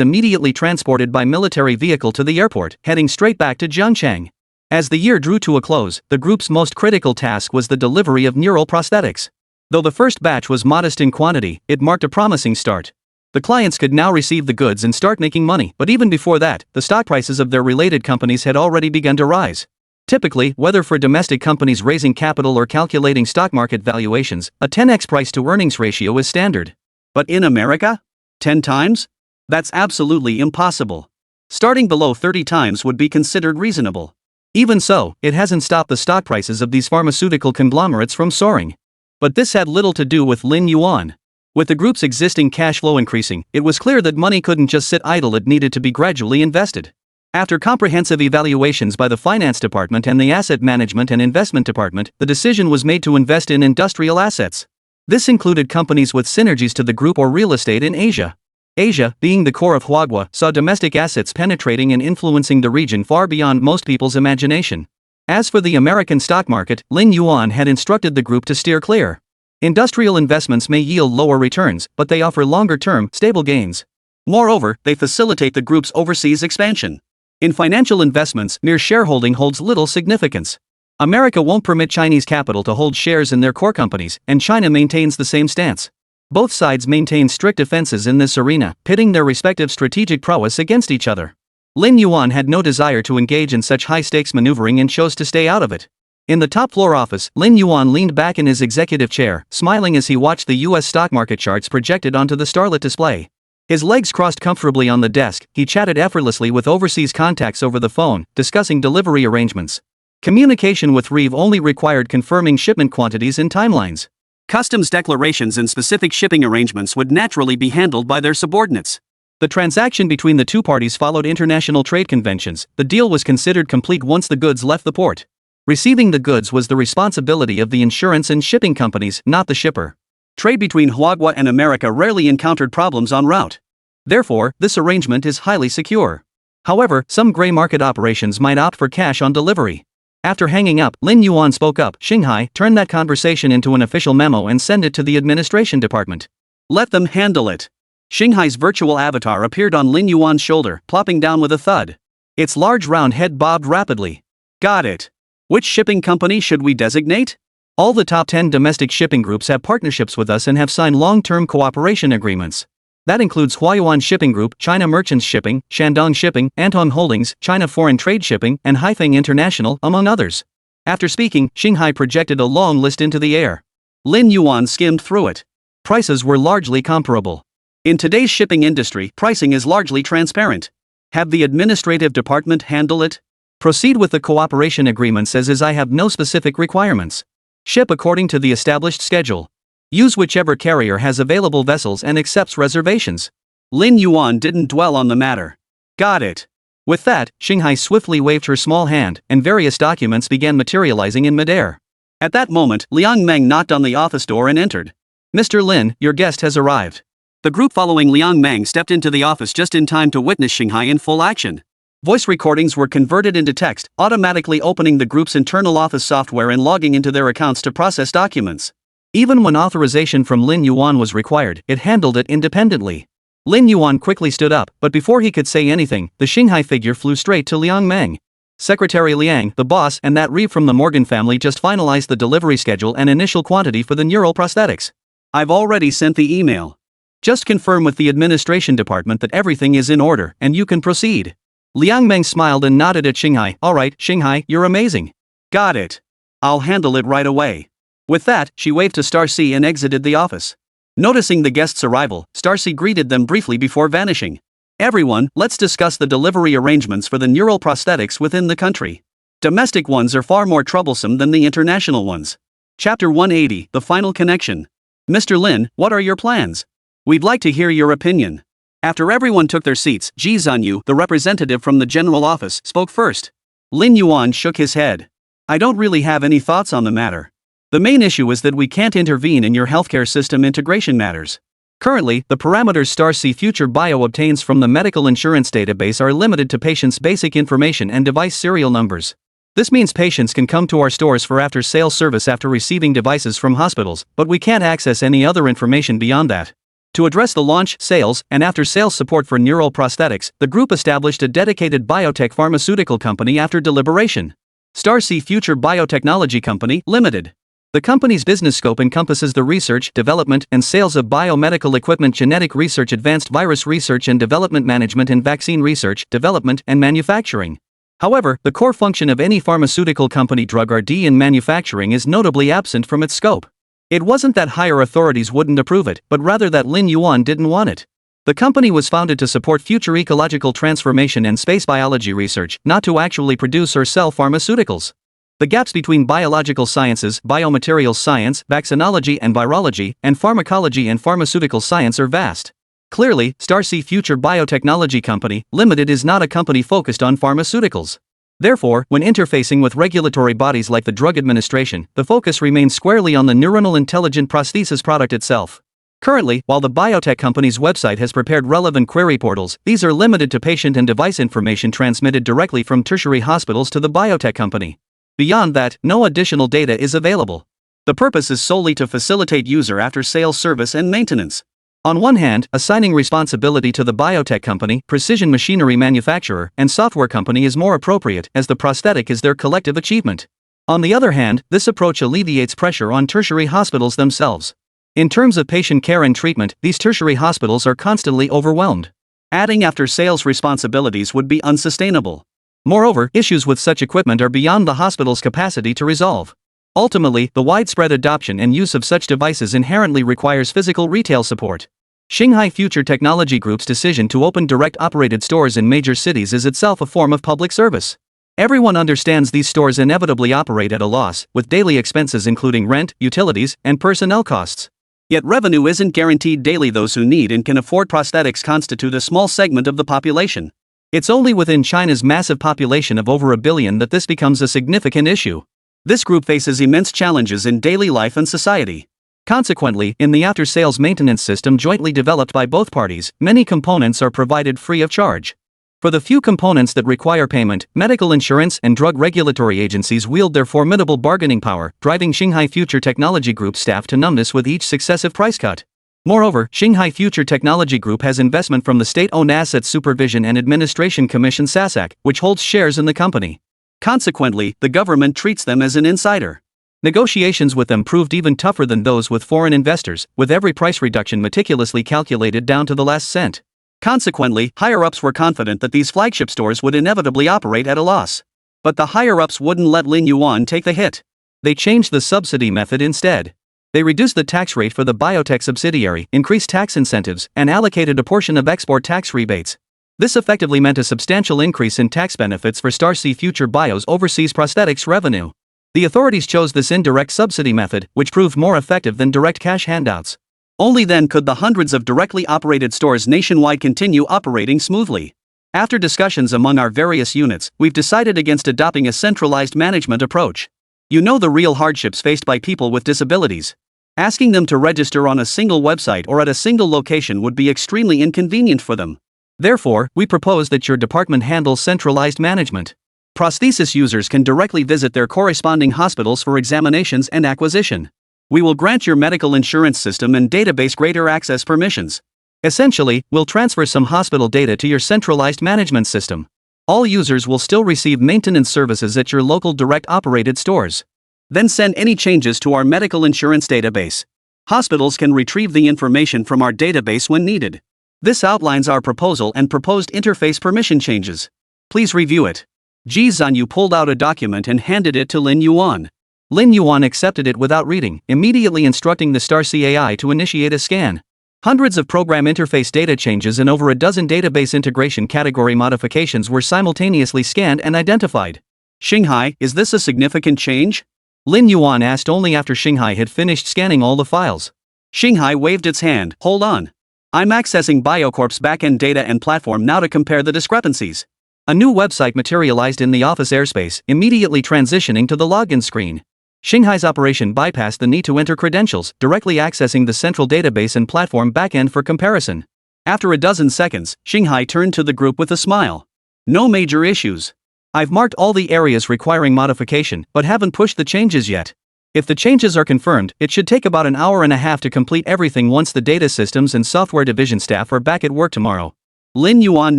immediately transported by military vehicle to the airport, heading straight back to Zhangcheng. As the year drew to a close, the group's most critical task was the delivery of neural prosthetics. Though the first batch was modest in quantity, it marked a promising start. The clients could now receive the goods and start making money, but even before that, the stock prices of their related companies had already begun to rise. Typically, whether for domestic companies raising capital or calculating stock market valuations, a 10x price-to-earnings ratio is standard. But in America? 10 times? That's absolutely impossible. Starting below 30 times would be considered reasonable. Even so, it hasn't stopped the stock prices of these pharmaceutical conglomerates from soaring. But this had little to do with Lin Yuan. With the group's existing cash flow increasing, it was clear that money couldn't just sit idle, it needed to be gradually invested. After comprehensive evaluations by the finance department and the asset management and investment department, the decision was made to invest in industrial assets. This included companies with synergies to the group or real estate in Asia. Asia, being the core of Huagua, saw domestic assets penetrating and influencing the region far beyond most people's imagination. As for the American stock market, Lin Yuan had instructed the group to steer clear. Industrial investments may yield lower returns, but they offer longer-term, stable gains. Moreover, they facilitate the group's overseas expansion. In financial investments, mere shareholding holds little significance. America won't permit Chinese capital to hold shares in their core companies, and China maintains the same stance. Both sides maintain strict defenses in this arena, pitting their respective strategic prowess against each other. Lin Yuan had no desire to engage in such high-stakes maneuvering and chose to stay out of it. In the top-floor office, Lin Yuan leaned back in his executive chair, smiling as he watched the U.S. stock market charts projected onto the starlit display. His legs crossed comfortably on the desk, he chatted effortlessly with overseas contacts over the phone, discussing delivery arrangements. Communication with Reeve only required confirming shipment quantities and timelines. Customs declarations and specific shipping arrangements would naturally be handled by their subordinates. The transaction between the two parties followed international trade conventions. The deal was considered complete once the goods left the port. Receiving the goods was the responsibility of the insurance and shipping companies, not the shipper. Trade between Huagua and America rarely encountered problems en route. Therefore, this arrangement is highly secure. However, some gray market operations might opt for cash on delivery. After hanging up, Lin Yuan spoke up. Xinghai, turn that conversation into an official memo and send it to the administration department. Let them handle it. Xinghai's virtual avatar appeared on Lin Yuan's shoulder, plopping down with a thud. Its large round head bobbed rapidly. Got it. Which shipping company should we designate? All the top 10 domestic shipping groups have partnerships with us and have signed long-term cooperation agreements. That includes Huayuan Shipping Group, China Merchants Shipping, Shandong Shipping, Anton Holdings, China Foreign Trade Shipping, and Haifeng International, among others. After speaking, Xinghai projected a long list into the air. Lin Yuan skimmed through it. Prices were largely comparable. In today's shipping industry, pricing is largely transparent. Have the administrative department handle it? Proceed with the cooperation agreements as is. I have no specific requirements. Ship according to the established schedule. Use whichever carrier has available vessels and accepts reservations. Lin Yuan didn't dwell on the matter. Got it. With that, Xinghai swiftly waved her small hand, and various documents began materializing in midair. At that moment, Liang Meng knocked on the office door and entered. Mr. Lin, your guest has arrived. The group following Liang Meng stepped into the office just in time to witness Xinghai in full action. Voice recordings were converted into text, automatically opening the group's internal office software and logging into their accounts to process documents. Even when authorization from Lin Yuan was required, it handled it independently. Lin Yuan quickly stood up, but before he could say anything, the Xinghai figure flew straight to Liang Meng. Secretary Liang, the boss, and that Reeve from the Morgan family just finalized the delivery schedule and initial quantity for the neural prosthetics. I've already sent the email. Just confirm with the administration department that everything is in order, and you can proceed. Liang Meng smiled and nodded at Xinghai. Alright, Xinghai, you're amazing. Got it. I'll handle it right away. With that, she waved to Starcy and exited the office. Noticing the guests' arrival, Starcy greeted them briefly before vanishing. Everyone, let's discuss the delivery arrangements for the neural prosthetics within the country. Domestic ones are far more troublesome than the international ones. Chapter 180, The Final Connection. Mr. Lin, what are your plans? We'd like to hear your opinion. After everyone took their seats, Ji Zanyu, the representative from the general office, spoke first. Lin Yuan shook his head. I don't really have any thoughts on the matter. The main issue is that we can't intervene in your healthcare system integration matters. Currently, the parameters Starcy Future Bio obtains from the medical insurance database are limited to patients' basic information and device serial numbers. This means patients can come to our stores for after-sales service after receiving devices from hospitals, but we can't access any other information beyond that. To address the launch, sales, and after-sales support for neural prosthetics, the group established a dedicated biotech pharmaceutical company after deliberation. Starcy Future Biotechnology Company, Limited. The company's business scope encompasses the research, development, and sales of biomedical equipment, genetic research, advanced virus research and development management, and vaccine research, development, and manufacturing. However, the core function of any pharmaceutical company, drug R&D and manufacturing, is notably absent from its scope. It wasn't that higher authorities wouldn't approve it, but rather that Lin Yuan didn't want it. The company was founded to support future ecological transformation and space biology research, not to actually produce or sell pharmaceuticals. The gaps between biological sciences, biomaterials science, vaccinology and virology, and pharmacology and pharmaceutical science are vast. Clearly, Starseed Future Biotechnology Company, Limited is not a company focused on pharmaceuticals. Therefore, when interfacing with regulatory bodies like the Drug Administration, the focus remains squarely on the neuronal intelligent prosthesis product itself. Currently, while the biotech company's website has prepared relevant query portals, these are limited to patient and device information transmitted directly from tertiary hospitals to the biotech company. Beyond that, no additional data is available. The purpose is solely to facilitate user after-sales service and maintenance. On one hand, assigning responsibility to the biotech company, precision machinery manufacturer, and software company is more appropriate, as the prosthetic is their collective achievement. On the other hand, this approach alleviates pressure on tertiary hospitals themselves. In terms of patient care and treatment, these tertiary hospitals are constantly overwhelmed. Adding after-sales responsibilities would be unsustainable. Moreover, issues with such equipment are beyond the hospital's capacity to resolve. Ultimately, the widespread adoption and use of such devices inherently requires physical retail support. Shanghai Future Technology Group's decision to open direct-operated stores in major cities is itself a form of public service. Everyone understands these stores inevitably operate at a loss, with daily expenses including rent, utilities, and personnel costs. Yet revenue isn't guaranteed daily. Those who need and can afford prosthetics constitute a small segment of the population. It's only within China's massive population of over 1 billion that this becomes a significant issue. This group faces immense challenges in daily life and society. Consequently, in the after-sales maintenance system jointly developed by both parties, many components are provided free of charge. For the few components that require payment, medical insurance and drug regulatory agencies wield their formidable bargaining power, driving Shanghai Future Technology Group staff to numbness with each successive price cut. Moreover, Shanghai Future Technology Group has investment from the State-Owned Assets Supervision and Administration Commission (SASAC), which holds shares in the company. Consequently, the government treats them as an insider. Negotiations with them proved even tougher than those with foreign investors, with every price reduction meticulously calculated down to the last cent. Consequently, higher-ups were confident that these flagship stores would inevitably operate at a loss. But the higher-ups wouldn't let Lin Yuan take the hit. They changed the subsidy method instead. They reduced the tax rate for the biotech subsidiary, increased tax incentives, and allocated a portion of export tax rebates. This effectively meant a substantial increase in tax benefits for Starseed Future Bio's overseas prosthetics revenue. The authorities chose this indirect subsidy method, which proved more effective than direct cash handouts. Only then could the hundreds of directly operated stores nationwide continue operating smoothly. After discussions among our various units, we've decided against adopting a centralized management approach. You know the real hardships faced by people with disabilities. Asking them to register on a single website or at a single location would be extremely inconvenient for them. Therefore, we propose that your department handles centralized management. Prosthesis users can directly visit their corresponding hospitals for examinations and acquisition. We will grant your medical insurance system and database greater access permissions. Essentially, we'll transfer some hospital data to your centralized management system. All users will still receive maintenance services at your local direct-operated stores. Then send any changes to our medical insurance database. Hospitals can retrieve the information from our database when needed. This outlines our proposal and proposed interface permission changes. Please review it. Ji Zanyu pulled out a document and handed it to Lin Yuan. Lin Yuan accepted it without reading, immediately instructing the Starseed AI to initiate a scan. Hundreds of program interface data changes and over a dozen database integration category modifications were simultaneously scanned and identified. Shanghai, is this a significant change? Lin Yuan asked only after Shanghai had finished scanning all the files. Shanghai waved its hand. Hold on. I'm accessing Biocorp's backend data and platform now to compare the discrepancies. A new website materialized in the office airspace, immediately transitioning to the login screen. Shanghai's operation bypassed the need to enter credentials, directly accessing the central database and platform backend for comparison. After a dozen seconds, Shanghai turned to the group with a smile. No major issues. I've marked all the areas requiring modification, but haven't pushed the changes yet. If the changes are confirmed, it should take about an hour and a half to complete everything once the data systems and software division staff are back at work tomorrow. Lin Yuan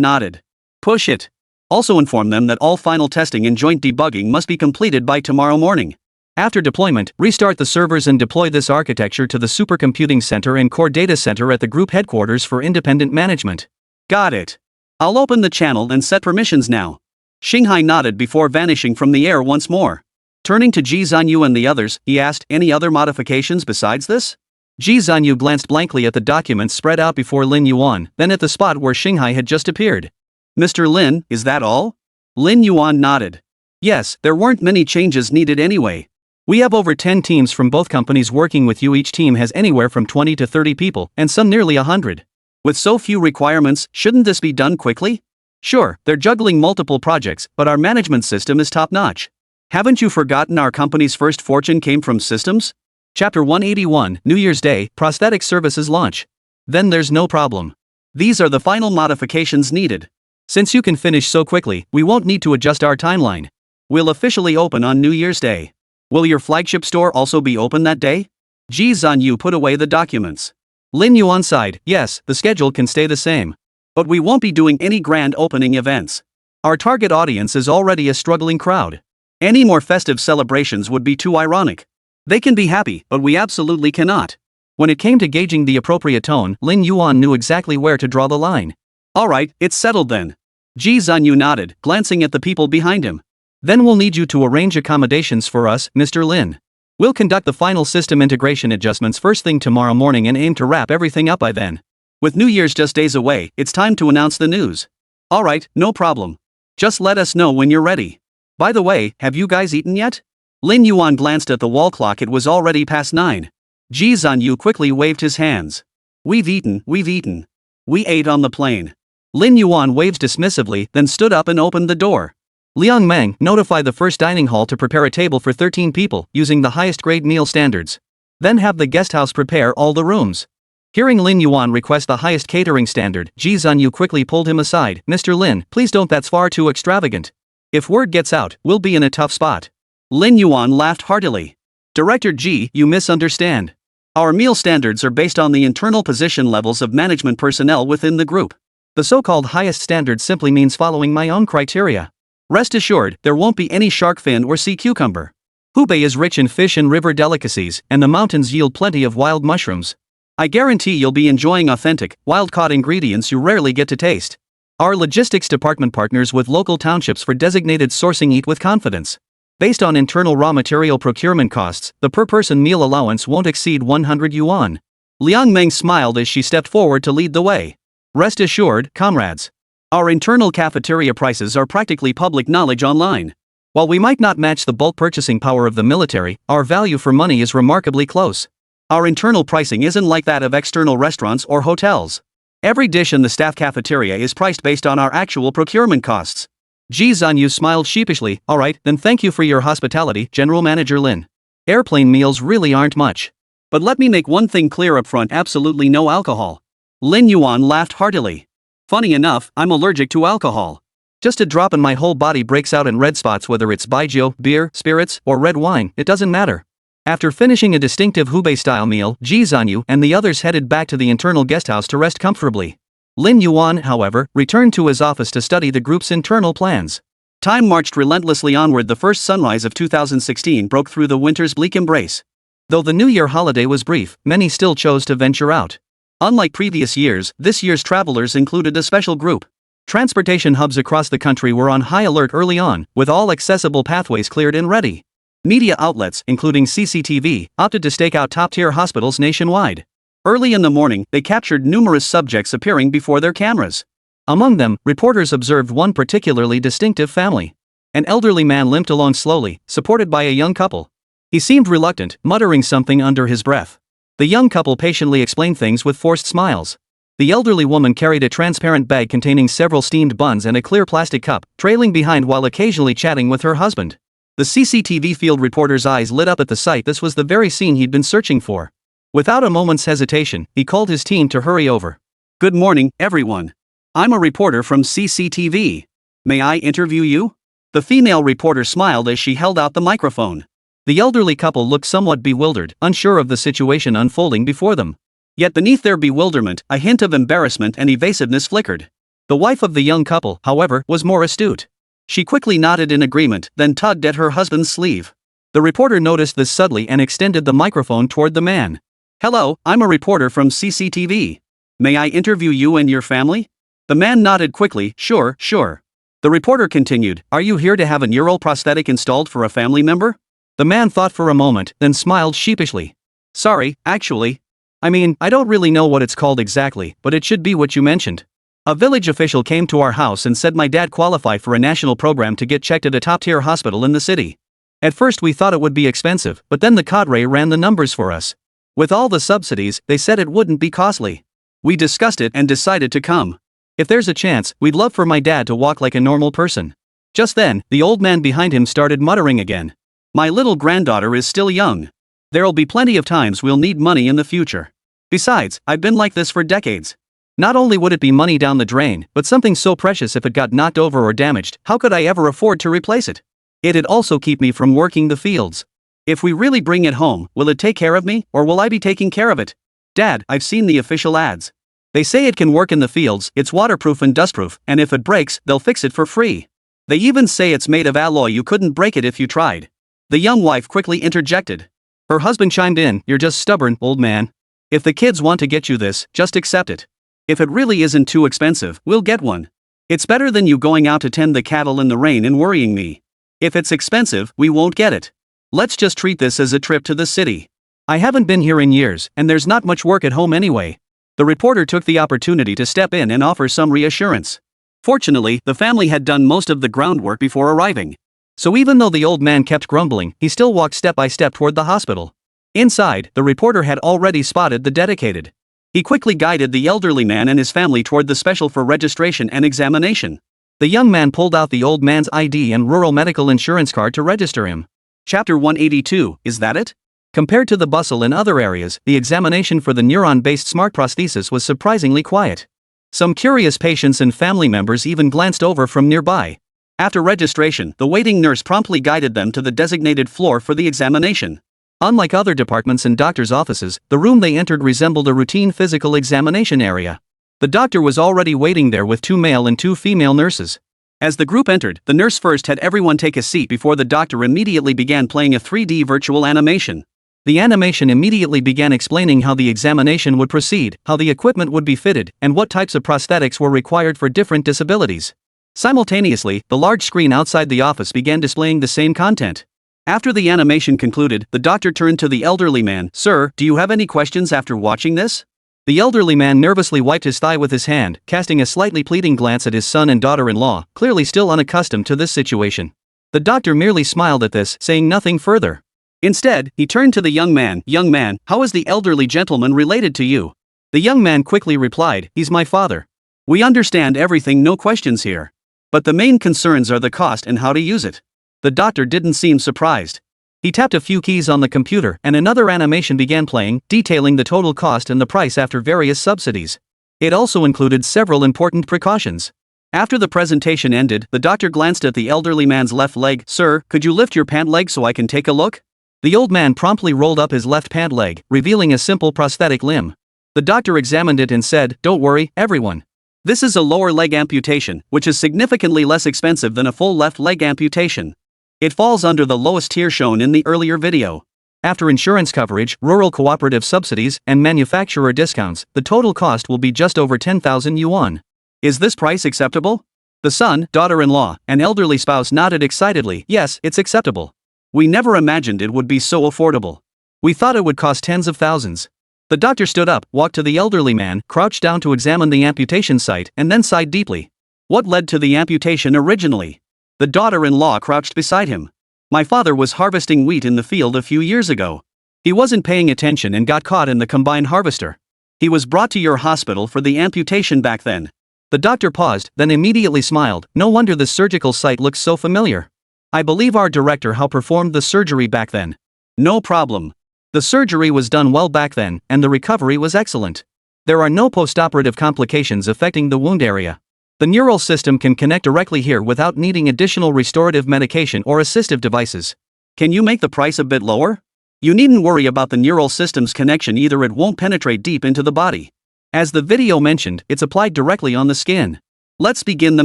nodded. Push it. Also inform them that all final testing and joint debugging must be completed by tomorrow morning. After deployment, restart the servers and deploy this architecture to the supercomputing center and core data center at the group headquarters for independent management. Got it. I'll open the channel and set permissions now. Xinghai nodded before vanishing from the air once more. Turning to Ji Zanyu and the others, he asked, any other modifications besides this? Ji Zanyu glanced blankly at the documents spread out before Lin Yuan, then at the spot where Xinghai had just appeared. Mr. Lin, is that all? Lin Yuan nodded. Yes, there weren't many changes needed anyway. We have over 10 teams from both companies working with you. Each team has anywhere from 20 to 30 people, and some nearly 100. With so few requirements, shouldn't this be done quickly? Sure, they're juggling multiple projects, but our management system is top-notch. Haven't you forgotten our company's first fortune came from systems? Chapter 181, New Year's Day, Prosthetic Services Launch. Then there's no problem. These are the final modifications needed. Since you can finish so quickly, we won't need to adjust our timeline. We'll officially open on New Year's Day. Will your flagship store also be open that day? Ji Zanyu put away the documents. Lin Yuan sighed, yes, the schedule can stay the same. But we won't be doing any grand opening events. Our target audience is already a struggling crowd. Any more festive celebrations would be too ironic. They can be happy, but we absolutely cannot. When it came to gauging the appropriate tone, Lin Yuan knew exactly where to draw the line. Alright, it's settled then. Ji Zanyu nodded, glancing at the people behind him. Then we'll need you to arrange accommodations for us, Mr. Lin. We'll conduct the final system integration adjustments first thing tomorrow morning and aim to wrap everything up by then. With New Year's just days away, it's time to announce the news. Alright, no problem. Just let us know when you're ready. By the way, have you guys eaten yet? Lin Yuan glanced at the wall clock. It was already past 9. Ji Zanyu quickly waved his hands. We've eaten. We ate on the plane. Lin Yuan waved dismissively, then stood up and opened the door. Liang Meng, notify the first dining hall to prepare a table for 13 people, using the highest grade meal standards. Then have the guesthouse prepare all the rooms. Hearing Lin Yuan request the highest catering standard, Ji Zanyu quickly pulled him aside. Mr. Lin, please don't, that's far too extravagant. If word gets out, we'll be in a tough spot. Lin Yuan laughed heartily. Director Ji, you misunderstand. Our meal standards are based on the internal position levels of management personnel within the group. The so-called highest standard simply means following my own criteria. Rest assured, there won't be any shark fin or sea cucumber. Hubei is rich in fish and river delicacies, and the mountains yield plenty of wild mushrooms. I guarantee you'll be enjoying authentic, wild-caught ingredients you rarely get to taste. Our logistics department partners with local townships for designated sourcing. Eat with confidence. Based on internal raw material procurement costs, the per-person meal allowance won't exceed 100 yuan. Liang Meng smiled as she stepped forward to lead the way. Rest assured, comrades. Our internal cafeteria prices are practically public knowledge online. While we might not match the bulk purchasing power of the military, our value for money is remarkably close. Our internal pricing isn't like that of external restaurants or hotels. Every dish in the staff cafeteria is priced based on our actual procurement costs. Ji Zanyu smiled sheepishly. Alright, then thank you for your hospitality, General Manager Lin. Airplane meals really aren't much. But let me make one thing clear up front, absolutely no alcohol. Lin Yuan laughed heartily. Funny enough, I'm allergic to alcohol. Just a drop and my whole body breaks out in red spots, whether it's baijiu, beer, spirits, or red wine, it doesn't matter. After finishing a distinctive Hubei-style meal, Ji Zanyu and the others headed back to the internal guesthouse to rest comfortably. Lin Yuan, however, returned to his office to study the group's internal plans. Time marched relentlessly onward. The first sunrise of 2016 broke through the winter's bleak embrace. Though the New Year holiday was brief, many still chose to venture out. Unlike previous years, this year's travelers included a special group. Transportation hubs across the country were on high alert early on, with all accessible pathways cleared and ready. Media outlets, including CCTV, opted to stake out top-tier hospitals nationwide. Early in the morning, they captured numerous subjects appearing before their cameras. Among them, reporters observed one particularly distinctive family. An elderly man limped along slowly, supported by a young couple. He seemed reluctant, muttering something under his breath. The young couple patiently explained things with forced smiles. The elderly woman carried a transparent bag containing several steamed buns and a clear plastic cup, trailing behind while occasionally chatting with her husband. The CCTV field reporter's eyes lit up at the sight. This was the very scene he'd been searching for. Without a moment's hesitation, he called his team to hurry over. Good morning, everyone. I'm a reporter from CCTV. May I interview you? The female reporter smiled as she held out the microphone. The elderly couple looked somewhat bewildered, unsure of the situation unfolding before them. Yet beneath their bewilderment, a hint of embarrassment and evasiveness flickered. The wife of the young couple, however, was more astute. She quickly nodded in agreement, then tugged at her husband's sleeve. The reporter noticed this subtly and extended the microphone toward the man. "Hello, I'm a reporter from CCTV. May I interview you and your family?" The man nodded quickly, "Sure, sure." The reporter continued, "Are you here to have a neural prosthetic installed for a family member?" The man thought for a moment, then smiled sheepishly. "Sorry, actually. I don't really know what it's called exactly, but it should be what you mentioned. A village official came to our house and said my dad qualified for a national program to get checked at a top-tier hospital in the city. At first we thought it would be expensive, but then the cadre ran the numbers for us. With all the subsidies, they said it wouldn't be costly. We discussed it and decided to come. If there's a chance, we'd love for my dad to walk like a normal person." Just then, the old man behind him started muttering again. "My little granddaughter is still young. There'll be plenty of times we'll need money in the future. Besides, I've been like this for decades. Not only would it be money down the drain, but something so precious if it got knocked over or damaged, how could I ever afford to replace it? It'd also keep me from working the fields. If we really bring it home, will it take care of me, or will I be taking care of it? Dad, I've seen the official ads. They say it can work in the fields, it's waterproof and dustproof, and if it breaks, they'll fix it for free. They even say it's made of alloy, you couldn't break it if you tried." The young wife quickly interjected. Her husband chimed in, "You're just stubborn, old man. If the kids want to get you this, just accept it. If it really isn't too expensive, we'll get one. It's better than you going out to tend the cattle in the rain and worrying me. If it's expensive, we won't get it. Let's just treat this as a trip to the city. I haven't been here in years, and there's not much work at home anyway." The reporter took the opportunity to step in and offer some reassurance. Fortunately, the family had done most of the groundwork before arriving. So even though the old man kept grumbling, he still walked step by step toward the hospital. Inside, the reporter had already spotted the dedicated. He quickly guided the elderly man and his family toward the special for registration and examination. The young man pulled out the old man's ID and rural medical insurance card to register him. Chapter 182, is that it? Compared to the bustle in other areas, the examination for the neuron-based smart prosthesis was surprisingly quiet. Some curious patients and family members even glanced over from nearby. After registration, the waiting nurse promptly guided them to the designated floor for the examination. Unlike other departments and doctors' offices, the room they entered resembled a routine physical examination area. The doctor was already waiting there with 2 male and 2 female nurses. As the group entered, the nurse first had everyone take a seat before the doctor immediately began playing a 3D virtual animation. The animation immediately began explaining how the examination would proceed, how the equipment would be fitted, and what types of prosthetics were required for different disabilities. Simultaneously, the large screen outside the office began displaying the same content. After the animation concluded, the doctor turned to the elderly man. "Sir, do you have any questions after watching this?" The elderly man nervously wiped his thigh with his hand, casting a slightly pleading glance at his son and daughter-in-law, clearly still unaccustomed to this situation. The doctor merely smiled at this, saying nothing further. Instead, he turned to the young man. "Young man, how is the elderly gentleman related to you?" The young man quickly replied, "He's my father. We understand everything, no questions here. But the main concerns are the cost and how to use it." The doctor didn't seem surprised. He tapped a few keys on the computer and another animation began playing, detailing the total cost and the price after various subsidies. It also included several important precautions. After the presentation ended, the doctor glanced at the elderly man's left leg. "Sir, could you lift your pant leg so I can take a look?" The old man promptly rolled up his left pant leg, revealing a simple prosthetic limb. The doctor examined it and said, "Don't worry, everyone. This is a lower leg amputation, which is significantly less expensive than a full left leg amputation. It falls under the lowest tier shown in the earlier video. After insurance coverage, rural cooperative subsidies, and manufacturer discounts, the total cost will be just over 10,000 yuan. Is this price acceptable?" The son, daughter-in-law, and elderly spouse nodded excitedly. "Yes, it's acceptable. We never imagined it would be so affordable. We thought it would cost tens of thousands." The doctor stood up, walked to the elderly man, crouched down to examine the amputation site, and then sighed deeply. "What led to the amputation originally?" The daughter-in-law crouched beside him. "My father was harvesting wheat in the field a few years ago. He wasn't paying attention and got caught in the combine harvester. He was brought to your hospital for the amputation back then." The doctor paused, then immediately smiled. "No wonder the surgical site looks so familiar. I believe our director how performed the surgery back then." "No problem. The surgery was done well back then, and the recovery was excellent. There are no postoperative complications affecting the wound area. The neural system can connect directly here without needing additional restorative medication or assistive devices." "Can you make the price a bit lower?" "You needn't worry about the neural system's connection either, it won't penetrate deep into the body. As the video mentioned, it's applied directly on the skin. Let's begin the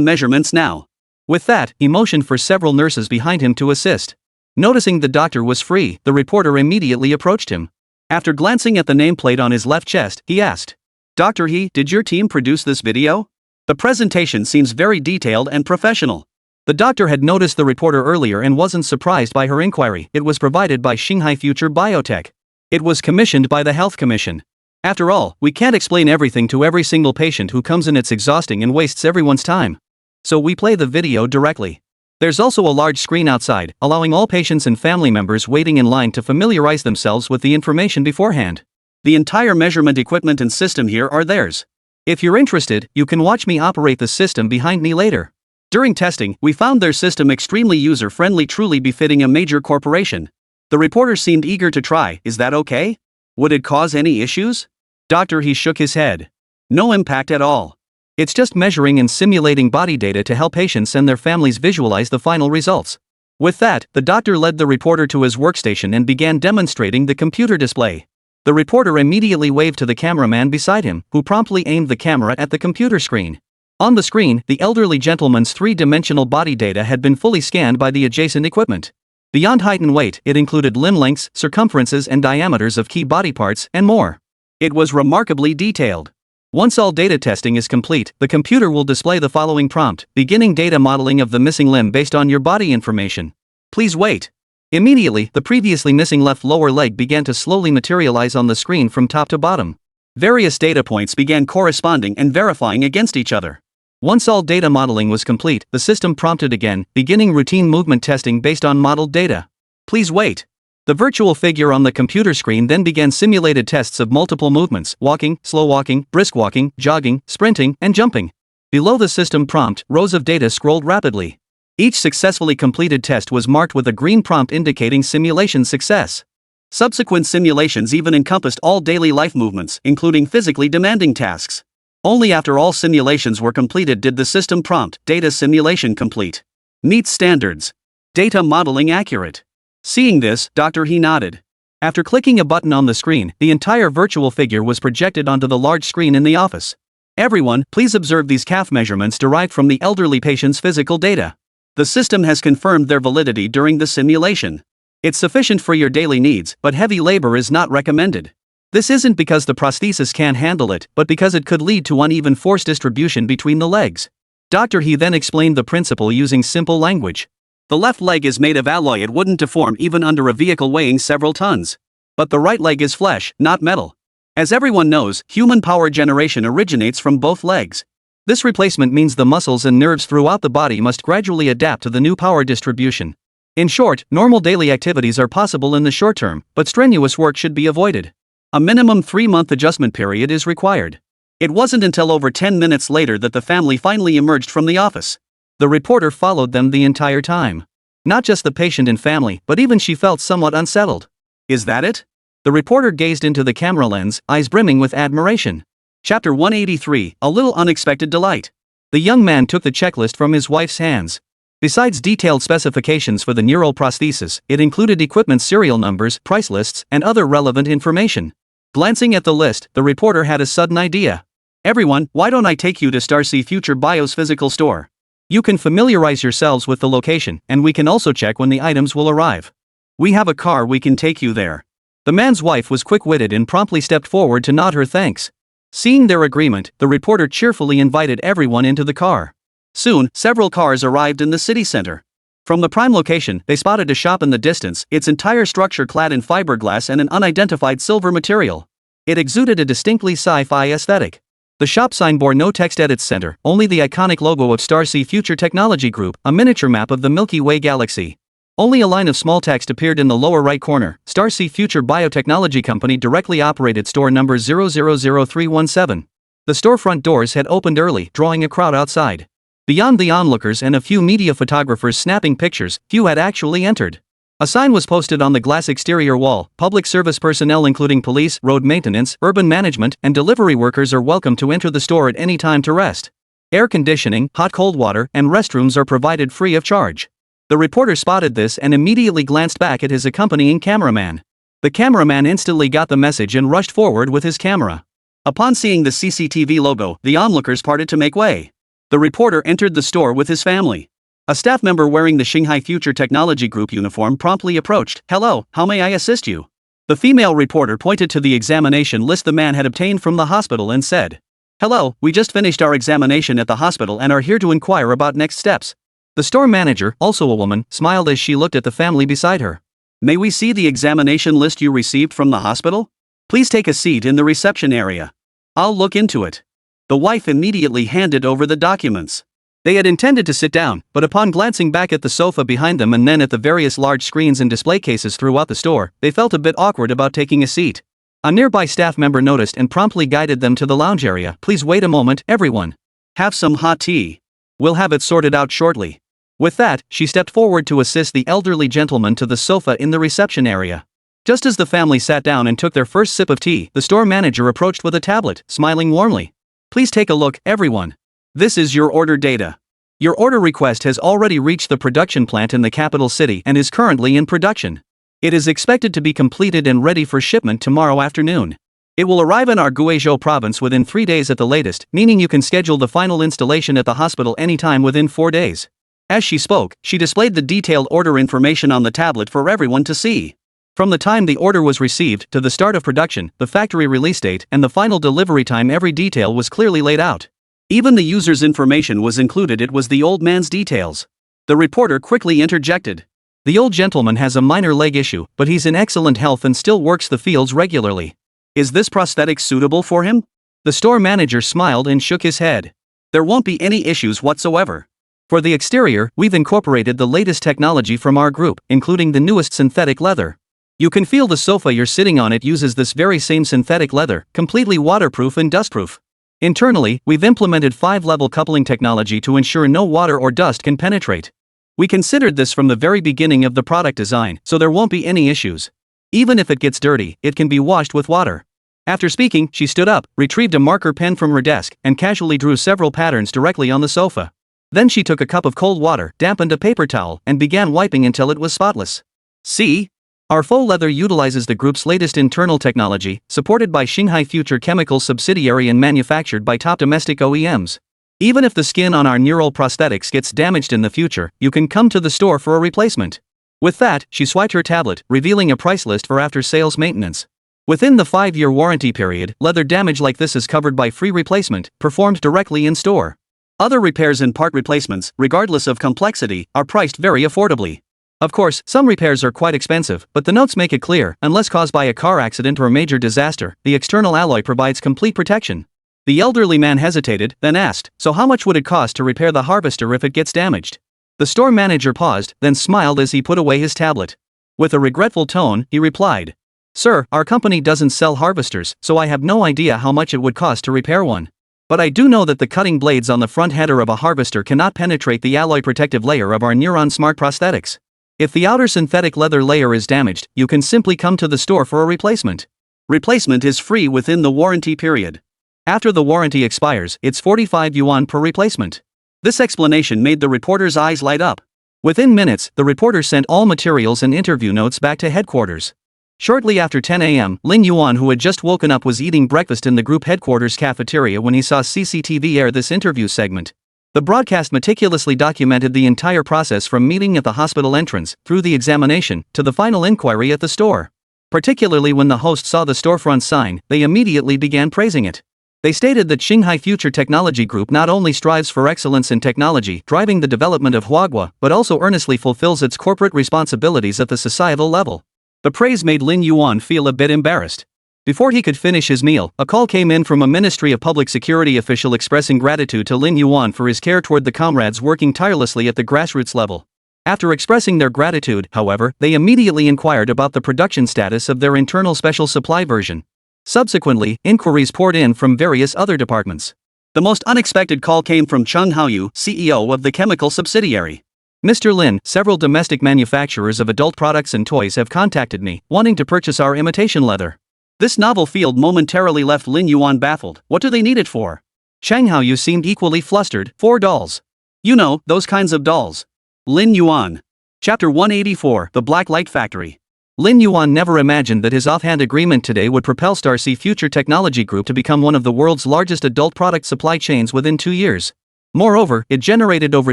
measurements now." With that, he motioned for several nurses behind him to assist. Noticing the doctor was free, the reporter immediately approached him. After glancing at the nameplate on his left chest, he asked, "Dr. He, did your team produce this video? The presentation seems very detailed and professional." The doctor had noticed the reporter earlier and wasn't surprised by her inquiry. It was provided by Shanghai Future Biotech. It was commissioned by the Health Commission. After all, we can't explain everything to every single patient who comes in. It's exhausting and wastes everyone's time. So we play the video directly. There's also a large screen outside, allowing all patients and family members waiting in line to familiarize themselves with the information beforehand. The entire measurement equipment and system here are theirs. If you're interested, you can watch me operate the system behind me later. During testing, we found their system extremely user-friendly, truly befitting a major corporation. The reporter seemed eager to try. Is that okay? Would it cause any issues? Doctor He shook his head. No impact at all. It's just measuring and simulating body data to help patients and their families visualize the final results. With that, the doctor led the reporter to his workstation and began demonstrating the computer display. The reporter immediately waved to the cameraman beside him, who promptly aimed the camera at the computer screen. On the screen, the elderly gentleman's three-dimensional body data had been fully scanned by the adjacent equipment. Beyond height and weight, it included limb lengths, circumferences and diameters of key body parts, and more. It was remarkably detailed. Once all data testing is complete, the computer will display the following prompt: beginning data modeling of the missing limb based on your body information. Please wait. Immediately, the previously missing left lower leg began to slowly materialize on the screen from top to bottom. Various data points began corresponding and verifying against each other. Once all data modeling was complete, the system prompted again, beginning routine movement testing based on modeled data. Please wait. The virtual figure on the computer screen then began simulated tests of multiple movements: walking, slow walking, brisk walking, jogging, sprinting, and jumping. Below the system prompt, rows of data scrolled rapidly. Each successfully completed test was marked with a green prompt indicating simulation success. Subsequent simulations even encompassed all daily life movements, including physically demanding tasks. Only after all simulations were completed did the system prompt, data simulation complete. Meets standards. Data modeling accurate. Seeing this, Dr. He nodded. After clicking a button on the screen, the entire virtual figure was projected onto the large screen in the office. Everyone, please observe these calf measurements derived from the elderly patient's physical data. The system has confirmed their validity during the simulation. It's sufficient for your daily needs, but heavy labor is not recommended. This isn't because the prosthesis can't handle it, but because it could lead to uneven force distribution between the legs. Dr. He then explained the principle using simple language. The left leg is made of alloy. It wouldn't deform even under a vehicle weighing several tons. But the right leg is flesh, not metal. As everyone knows, human power generation originates from both legs. This replacement means the muscles and nerves throughout the body must gradually adapt to the new power distribution. In short, normal daily activities are possible in the short term, but strenuous work should be avoided. A minimum 3-month adjustment period is required. It wasn't until over 10 minutes later that the family finally emerged from the office. The reporter followed them the entire time. Not just the patient and family, but even she felt somewhat unsettled. Is that it? The reporter gazed into the camera lens, eyes brimming with admiration. Chapter 183, A Little Unexpected Delight. The young man took the checklist from his wife's hands. Besides detailed specifications for the neural prosthesis, it included equipment serial numbers, price lists, and other relevant information. Glancing at the list, the reporter had a sudden idea. Everyone, why don't I take you to Starcy Future Bio's physical store? You can familiarize yourselves with the location, and we can also check when the items will arrive. We have a car, we can take you there. The man's wife was quick-witted and promptly stepped forward to nod her thanks. Seeing their agreement, the reporter cheerfully invited everyone into the car. Soon, several cars arrived in the city center. From the prime location, they spotted a shop in the distance, its entire structure clad in fiberglass and an unidentified silver material. It exuded a distinctly sci-fi aesthetic. The shop sign bore no text at its center, only the iconic logo of Starcy Future Technology Group, a miniature map of the Milky Way galaxy. Only a line of small text appeared in the lower right corner. Starcy Future Biotechnology Company directly operated store number 000317. The storefront doors had opened early, drawing a crowd outside. Beyond the onlookers and a few media photographers snapping pictures, few had actually entered. A sign was posted on the glass exterior wall: public service personnel including police, road maintenance, urban management, and delivery workers are welcome to enter the store at any time to rest. Air conditioning, hot cold water, and restrooms are provided free of charge. The reporter spotted this and immediately glanced back at his accompanying cameraman. The cameraman instantly got the message and rushed forward with his camera. Upon seeing the CCTV logo, the onlookers parted to make way. The reporter entered the store with his family. A staff member wearing the Shanghai Future Technology Group uniform promptly approached. "Hello, how may I assist you?" The female reporter pointed to the examination list the man had obtained from the hospital and said, "Hello, we just finished our examination at the hospital and are here to inquire about next steps." The store manager, also a woman, smiled as she looked at the family beside her. "May we see the examination list you received from the hospital? Please take a seat in the reception area. I'll look into it." The wife immediately handed over the documents. They had intended to sit down, but upon glancing back at the sofa behind them and then at the various large screens and display cases throughout the store, they felt a bit awkward about taking a seat. A nearby staff member noticed and promptly guided them to the lounge area. "Please wait a moment, everyone. Have some hot tea. We'll have it sorted out shortly." With that, she stepped forward to assist the elderly gentleman to the sofa in the reception area. Just as the family sat down and took their first sip of tea, the store manager approached with a tablet, smiling warmly. "Please take a look, everyone. This is your order data. Your order request has already reached the production plant in the capital city and is currently in production. It is expected to be completed and ready for shipment tomorrow afternoon. It will arrive in our Guizhou province within 3 days at the latest, meaning you can schedule the final installation at the hospital anytime within 4 days." As she spoke, she displayed the detailed order information on the tablet for everyone to see. From the time the order was received to the start of production, the factory release date, and the final delivery time, every detail was clearly laid out. Even the user's information was included. It was the old man's details. The reporter quickly interjected. "The old gentleman has a minor leg issue, but he's in excellent health and still works the fields regularly. Is this prosthetic suitable for him?" The store manager smiled and shook his head. "There won't be any issues whatsoever. For the exterior, we've incorporated the latest technology from our group, including the newest synthetic leather. You can feel the sofa you're sitting on. It uses this very same synthetic leather, completely waterproof and dustproof. Internally, we've implemented 5-level coupling technology to ensure no water or dust can penetrate. We considered this from the very beginning of the product design, so there won't be any issues. Even if it gets dirty, it can be washed with water." After speaking, she stood up, retrieved a marker pen from her desk, and casually drew several patterns directly on the sofa. Then she took a cup of cold water, dampened a paper towel, and began wiping until it was spotless. "See? Our faux leather utilizes the group's latest internal technology, supported by Shanghai Future Chemicals subsidiary and manufactured by top domestic OEMs. Even if the skin on our neural prosthetics gets damaged in the future, you can come to the store for a replacement." With that, she swiped her tablet, revealing a price list for after-sales maintenance. Within the 5-year warranty period, leather damage like this is covered by free replacement, performed directly in store. Other repairs and part replacements, regardless of complexity, are priced very affordably. Of course, some repairs are quite expensive, but the notes make it clear, unless caused by a car accident or a major disaster, the external alloy provides complete protection. The elderly man hesitated, then asked, "So how much would it cost to repair the harvester if it gets damaged?" The store manager paused, then smiled as he put away his tablet. With a regretful tone, he replied, "Sir, our company doesn't sell harvesters, so I have no idea how much it would cost to repair one. But I do know that the cutting blades on the front header of a harvester cannot penetrate the alloy protective layer of our Neuron Smart prosthetics. If the outer synthetic leather layer is damaged, you can simply come to the store for a replacement. Replacement is free within the warranty period. After the warranty expires, it's 45 yuan per replacement." This explanation made the reporter's eyes light up. Within minutes, the reporter sent all materials and interview notes back to headquarters. Shortly after 10 a.m., Lin Yuan, who had just woken up, was eating breakfast in the group headquarters cafeteria when he saw CCTV air this interview segment. The broadcast meticulously documented the entire process from meeting at the hospital entrance, through the examination, to the final inquiry at the store. Particularly when the host saw the storefront sign, they immediately began praising it. They stated that Shanghai Future Technology Group not only strives for excellence in technology, driving the development of manhwa, but also earnestly fulfills its corporate responsibilities at the societal level. The praise made Lin Yuan feel a bit embarrassed. Before he could finish his meal, a call came in from a Ministry of Public Security official expressing gratitude to Lin Yuan for his care toward the comrades working tirelessly at the grassroots level. After expressing their gratitude, however, they immediately inquired about the production status of their internal special supply version. Subsequently, inquiries poured in from various other departments. The most unexpected call came from Cheng Haoyu, CEO of the chemical subsidiary. "Mr. Lin, several domestic manufacturers of adult products and toys have contacted me, wanting to purchase our imitation leather." This novel field momentarily left Lin Yuan baffled. What do they need it for? Cheng Haoyu seemed equally flustered. 4 dolls. You know, those kinds of dolls. Lin Yuan. Chapter 184, The Black Light Factory. Lin Yuan never imagined that his offhand agreement today would propel Starcy Future Technology Group to become one of the world's largest adult product supply chains within 2 years. Moreover, it generated over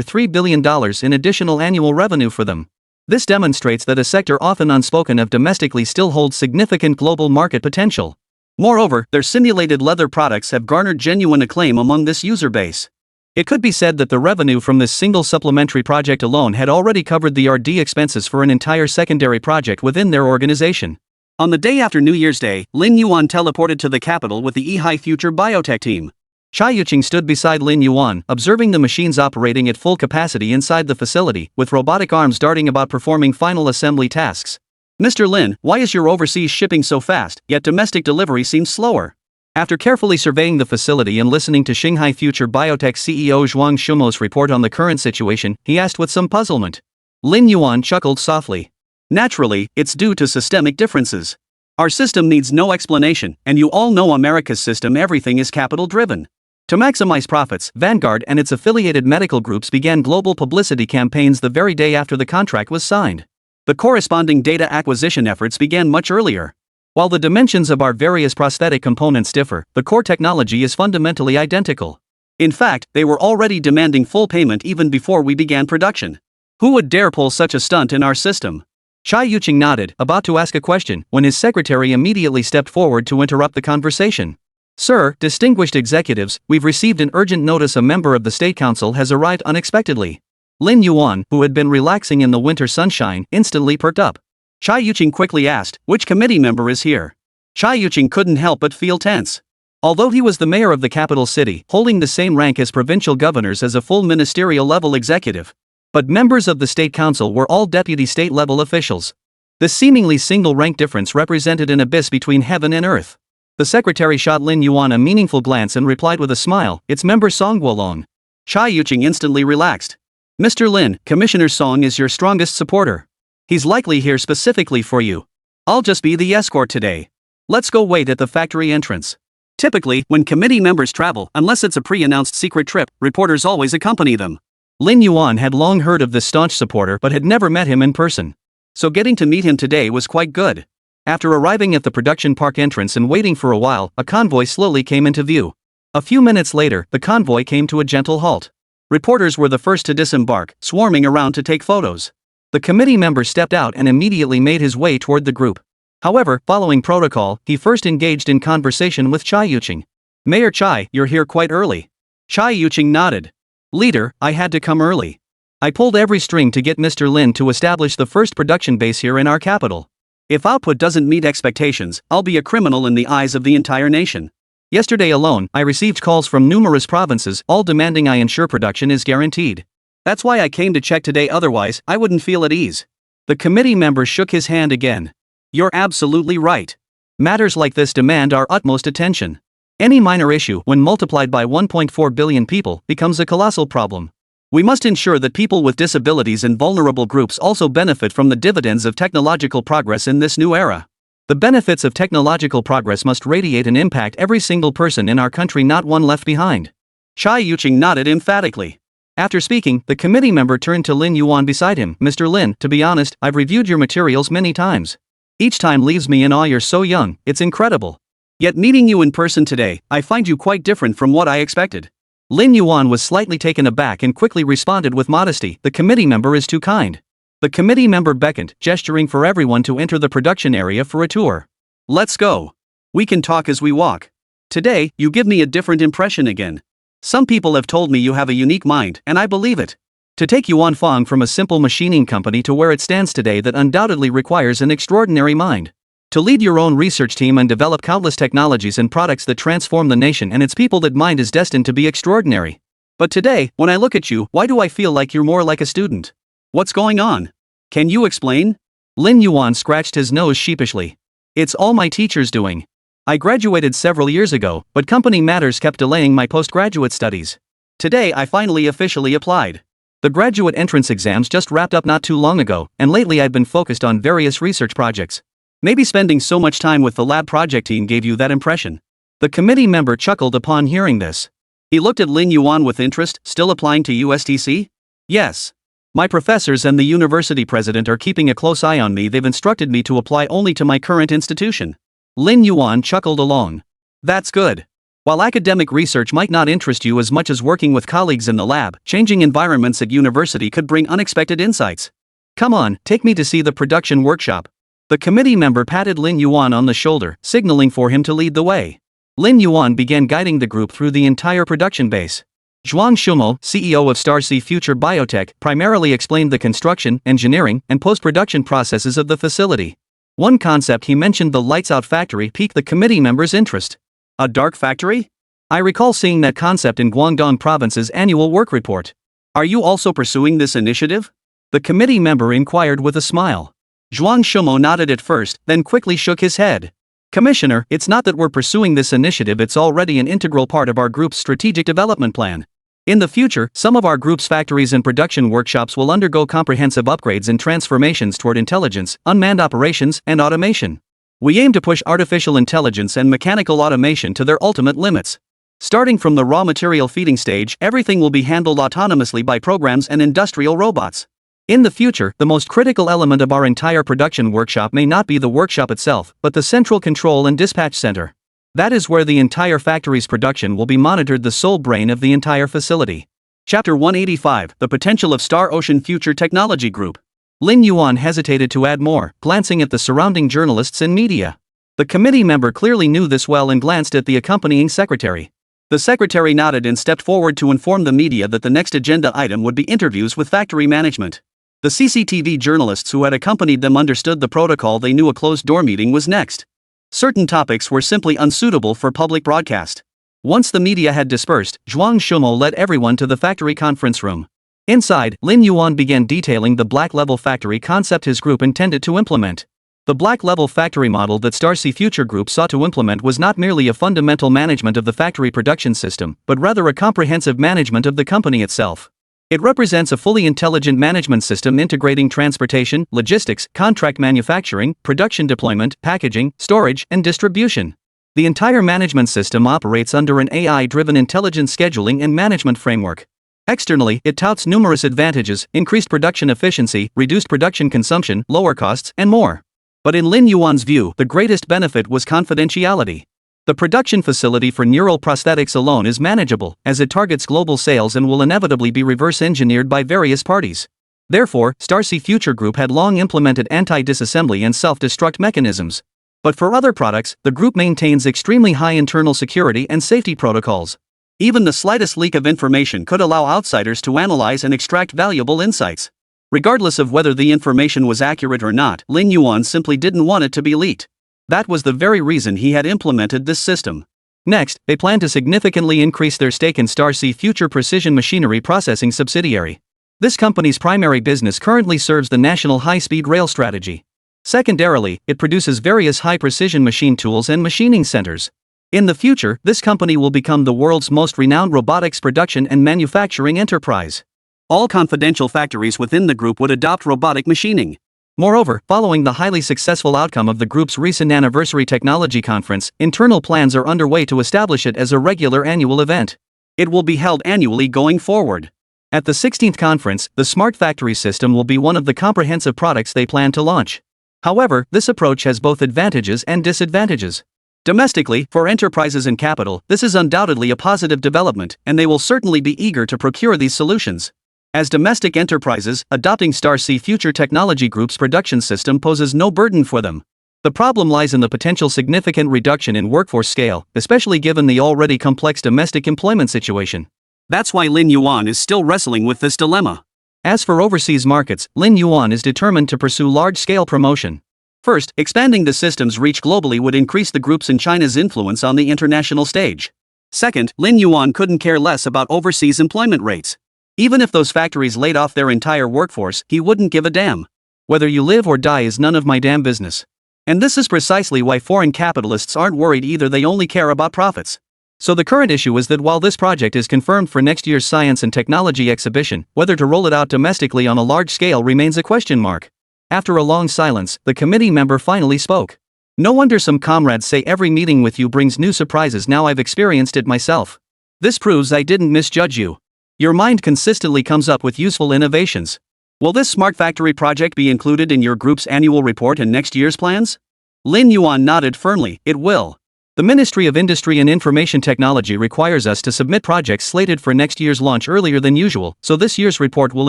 $3 billion in additional annual revenue for them. This demonstrates that a sector often unspoken of domestically still holds significant global market potential. Moreover, their simulated leather products have garnered genuine acclaim among this user base. It could be said that the revenue from this single supplementary project alone had already covered the R&D expenses for an entire secondary project within their organization. On the day after New Year's Day, Lin Yuan teleported to the capital with the Ehai Future Biotech team. Chai Yuqing stood beside Lin Yuan, observing the machines operating at full capacity inside the facility, with robotic arms darting about performing final assembly tasks. Mr. Lin, why is your overseas shipping so fast, yet domestic delivery seems slower? After carefully surveying the facility and listening to Shanghai Future Biotech CEO Zhuang Shumo's report on the current situation, he asked with some puzzlement. Lin Yuan chuckled softly. Naturally, it's due to systemic differences. Our system needs no explanation, and you all know America's system, everything is capital-driven. To maximize profits, Vanguard and its affiliated medical groups began global publicity campaigns the very day after the contract was signed. The corresponding data acquisition efforts began much earlier. While the dimensions of our various prosthetic components differ, the core technology is fundamentally identical. In fact, they were already demanding full payment even before we began production. Who would dare pull such a stunt in our system? Chai Yuqing nodded, about to ask a question, when his secretary immediately stepped forward to interrupt the conversation. Sir, distinguished executives, we've received an urgent notice. A member of the State Council has arrived unexpectedly. Lin Yuan, who had been relaxing in the winter sunshine, instantly perked up. Chai Yuqing quickly asked, which committee member is here? Chai Yuqing couldn't help but feel tense. Although he was the mayor of the capital city, holding the same rank as provincial governors as a full ministerial level executive. But members of the State Council were all deputy state-level officials. The seemingly single rank difference represented an abyss between heaven and earth. The secretary shot Lin Yuan a meaningful glance and replied with a smile, it's member Song Guolong. Chai Yuqing instantly relaxed. Mr. Lin, Commissioner Song is your strongest supporter. He's likely here specifically for you. I'll just be the escort today. Let's go wait at the factory entrance. Typically, when committee members travel, unless it's a pre-announced secret trip, reporters always accompany them. Lin Yuan had long heard of this staunch supporter but had never met him in person. So getting to meet him today was quite good. After arriving at the production park entrance and waiting for a while, a convoy slowly came into view. A few minutes later, the convoy came to a gentle halt. Reporters were the first to disembark, swarming around to take photos. The committee member stepped out and immediately made his way toward the group. However, following protocol, he first engaged in conversation with Chai Yuqing. Mayor Chai, you're here quite early. Chai Yuqing nodded. Leader, I had to come early. I pulled every string to get Mr. Lin to establish the first production base here in our capital. If output doesn't meet expectations, I'll be a criminal in the eyes of the entire nation. Yesterday alone, I received calls from numerous provinces, all demanding I ensure production is guaranteed. That's why I came to check today, otherwise, I wouldn't feel at ease. The committee member shook his hand again. You're absolutely right. Matters like this demand our utmost attention. Any minor issue, when multiplied by 1.4 billion people, becomes a colossal problem. We must ensure that people with disabilities and vulnerable groups also benefit from the dividends of technological progress in this new era. The benefits of technological progress must radiate and impact every single person in our country, not one left behind. Chai Yuqing nodded emphatically. After speaking, the committee member turned to Lin Yuan beside him. Mr. Lin, to be honest, I've reviewed your materials many times. Each time leaves me in awe. You're so young, it's incredible. Yet meeting you in person today, I find you quite different from what I expected. Lin Yuan was slightly taken aback and quickly responded with modesty, the committee member is too kind. The committee member beckoned, gesturing for everyone to enter the production area for a tour. Let's go. We can talk as we walk. Today, you give me a different impression again. Some people have told me you have a unique mind, and I believe it. To take Yuan Fang from a simple machining company to where it stands today, that undoubtedly requires an extraordinary mind. To lead your own research team and develop countless technologies and products that transform the nation and its people, that mind is destined to be extraordinary. But today, when I look at you, why do I feel like you're more like a student? What's going on? Can you explain? Lin Yuan scratched his nose sheepishly. It's all my teacher's doing. I graduated several years ago, but company matters kept delaying my postgraduate studies. Today I finally officially applied. The graduate entrance exams just wrapped up not too long ago, and lately I've been focused on various research projects. Maybe spending so much time with the lab project team gave you that impression. The committee member chuckled upon hearing this. He looked at Lin Yuan with interest. Still applying to USTC? Yes. My professors and the university president are keeping a close eye on me. They've instructed me to apply only to my current institution. Lin Yuan chuckled along. That's good. While academic research might not interest you as much as working with colleagues in the lab, changing environments at university could bring unexpected insights. Come on, take me to see the production workshop. The committee member patted Lin Yuan on the shoulder, signaling for him to lead the way. Lin Yuan began guiding the group through the entire production base. Zhuang Shumo, CEO of Starcy Future Biotech, primarily explained the construction, engineering, and post-production processes of the facility. One concept he mentioned, the lights-out factory, piqued the committee members' interest. A dark factory? I recall seeing that concept in Guangdong Province's annual work report. Are you also pursuing this initiative? The committee member inquired with a smile. Zhuang Shumo nodded at first, then quickly shook his head. Commissioner, it's not that we're pursuing this initiative, it's already an integral part of our group's strategic development plan. In the future, some of our group's factories and production workshops will undergo comprehensive upgrades and transformations toward intelligence, unmanned operations, and automation. We aim to push artificial intelligence and mechanical automation to their ultimate limits. Starting from the raw material feeding stage, everything will be handled autonomously by programs and industrial robots. In the future, the most critical element of our entire production workshop may not be the workshop itself, but the central control and dispatch center. That is where the entire factory's production will be monitored, the sole brain of the entire facility. Chapter 185, The Potential of Star Ocean Future Technology Group. Lin Yuan hesitated to add more, glancing at the surrounding journalists and media. The committee member clearly knew this well and glanced at the accompanying secretary. The secretary nodded and stepped forward to inform the media that the next agenda item would be interviews with factory management. The CCTV journalists who had accompanied them understood the protocol. They knew a closed-door meeting was next. Certain topics were simply unsuitable for public broadcast. Once the media had dispersed, Zhuang Shumo led everyone to the factory conference room. Inside, Lin Yuan began detailing the black-level factory concept his group intended to implement. The black-level factory model that Starcy Future Group sought to implement was not merely a fundamental management of the factory production system, but rather a comprehensive management of the company itself. It represents a fully intelligent management system integrating transportation, logistics, contract manufacturing, production deployment, packaging, storage, and distribution. The entire management system operates under an AI-driven intelligent scheduling and management framework. Externally, it touts numerous advantages: increased production efficiency, reduced production consumption, lower costs, and more. But in Lin Yuan's view, the greatest benefit was confidentiality. The production facility for neural prosthetics alone is manageable, as it targets global sales and will inevitably be reverse-engineered by various parties. Therefore, Starcy Future Group had long implemented anti-disassembly and self-destruct mechanisms. But for other products, the group maintains extremely high internal security and safety protocols. Even the slightest leak of information could allow outsiders to analyze and extract valuable insights. Regardless of whether the information was accurate or not, Lin Yuan simply didn't want it to be leaked. That was the very reason he had implemented this system. Next, they planned to significantly increase their stake in Starcy Future Precision Machinery Processing subsidiary. This company's primary business currently serves the national high-speed rail strategy. Secondarily, it produces various high-precision machine tools and machining centers. In the future, this company will become the world's most renowned robotics production and manufacturing enterprise. All confidential factories within the group would adopt robotic machining. Moreover, following the highly successful outcome of the group's recent anniversary technology conference, internal plans are underway to establish it as a regular annual event. It will be held annually going forward. At the 16th conference, the Smart Factory system will be one of the comprehensive products they plan to launch. However, this approach has both advantages and disadvantages. Domestically, for enterprises and capital, this is undoubtedly a positive development, and they will certainly be eager to procure these solutions. As domestic enterprises, adopting Starcy Future Technology Group's production system poses no burden for them. The problem lies in the potential significant reduction in workforce scale, especially given the already complex domestic employment situation. That's why Lin Yuan is still wrestling with this dilemma. As for overseas markets, Lin Yuan is determined to pursue large-scale promotion. First, expanding the system's reach globally would increase the group's and China's influence on the international stage. Second, Lin Yuan couldn't care less about overseas employment rates. Even if those factories laid off their entire workforce, he wouldn't give a damn. Whether you live or die is none of my damn business. And this is precisely why foreign capitalists aren't worried either, they only care about profits. So the current issue is that while this project is confirmed for next year's Science and Technology exhibition, whether to roll it out domestically on a large scale remains a question mark. After a long silence, the committee member finally spoke. No wonder some comrades say every meeting with you brings new surprises. Now I've experienced it myself. This proves I didn't misjudge you. Your mind consistently comes up with useful innovations. Will this Smart Factory project be included in your group's annual report and next year's plans? Lin Yuan nodded firmly. It will. The Ministry of Industry and Information Technology requires us to submit projects slated for next year's launch earlier than usual, so this year's report will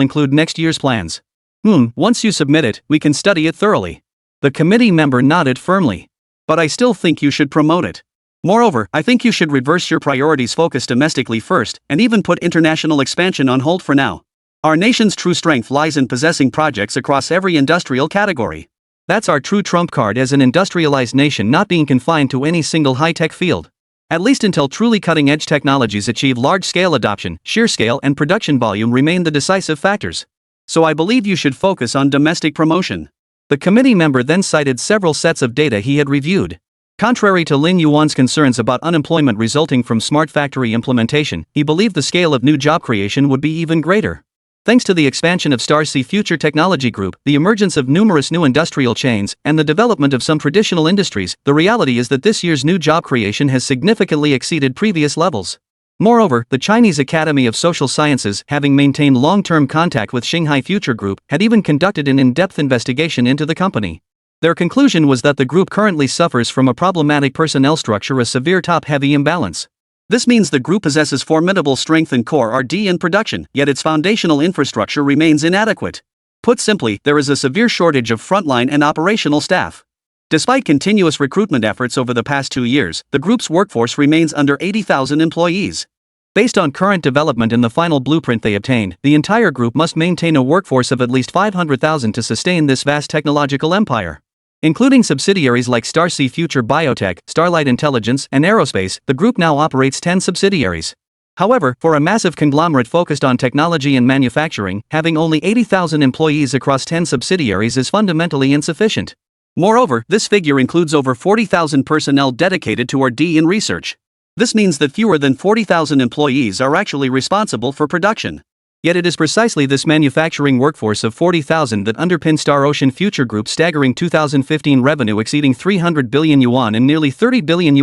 include next year's plans. Once you submit it, we can study it thoroughly. The committee member nodded firmly. But I still think you should promote it. Moreover, I think you should reverse your priorities, focus domestically first, and even put international expansion on hold for now. Our nation's true strength lies in possessing projects across every industrial category. That's our true trump card as an industrialized nation, not being confined to any single high-tech field. At least until truly cutting-edge technologies achieve large-scale adoption, sheer scale and production volume remain the decisive factors. So I believe you should focus on domestic promotion. The committee member then cited several sets of data he had reviewed. Contrary to Lin Yuan's concerns about unemployment resulting from smart factory implementation, he believed the scale of new job creation would be even greater. Thanks to the expansion of Star Sea Future Technology Group, the emergence of numerous new industrial chains, and the development of some traditional industries, the reality is that this year's new job creation has significantly exceeded previous levels. Moreover, the Chinese Academy of Social Sciences, having maintained long-term contact with Shanghai Future Group, had even conducted an in-depth investigation into the company. Their conclusion was that the group currently suffers from a problematic personnel structure, a severe top-heavy imbalance. This means the group possesses formidable strength in core R&D and production, yet its foundational infrastructure remains inadequate. Put simply, there is a severe shortage of frontline and operational staff. Despite continuous recruitment efforts over the past 2 years, the group's workforce remains under 80,000 employees. Based on current development in the final blueprint they obtained, the entire group must maintain a workforce of at least 500,000 to sustain this vast technological empire. Including subsidiaries like Star Sea Future Biotech, Starlight Intelligence, and Aerospace, the group now operates 10 subsidiaries. However, for a massive conglomerate focused on technology and manufacturing, having only 80,000 employees across 10 subsidiaries is fundamentally insufficient. Moreover, this figure includes over 40,000 personnel dedicated to R&D and research. This means that fewer than 40,000 employees are actually responsible for production. Yet it is precisely this manufacturing workforce of 40,000 that underpins Star Ocean Future Group's staggering 2015 revenue exceeding 300 billion yuan and nearly $30 billion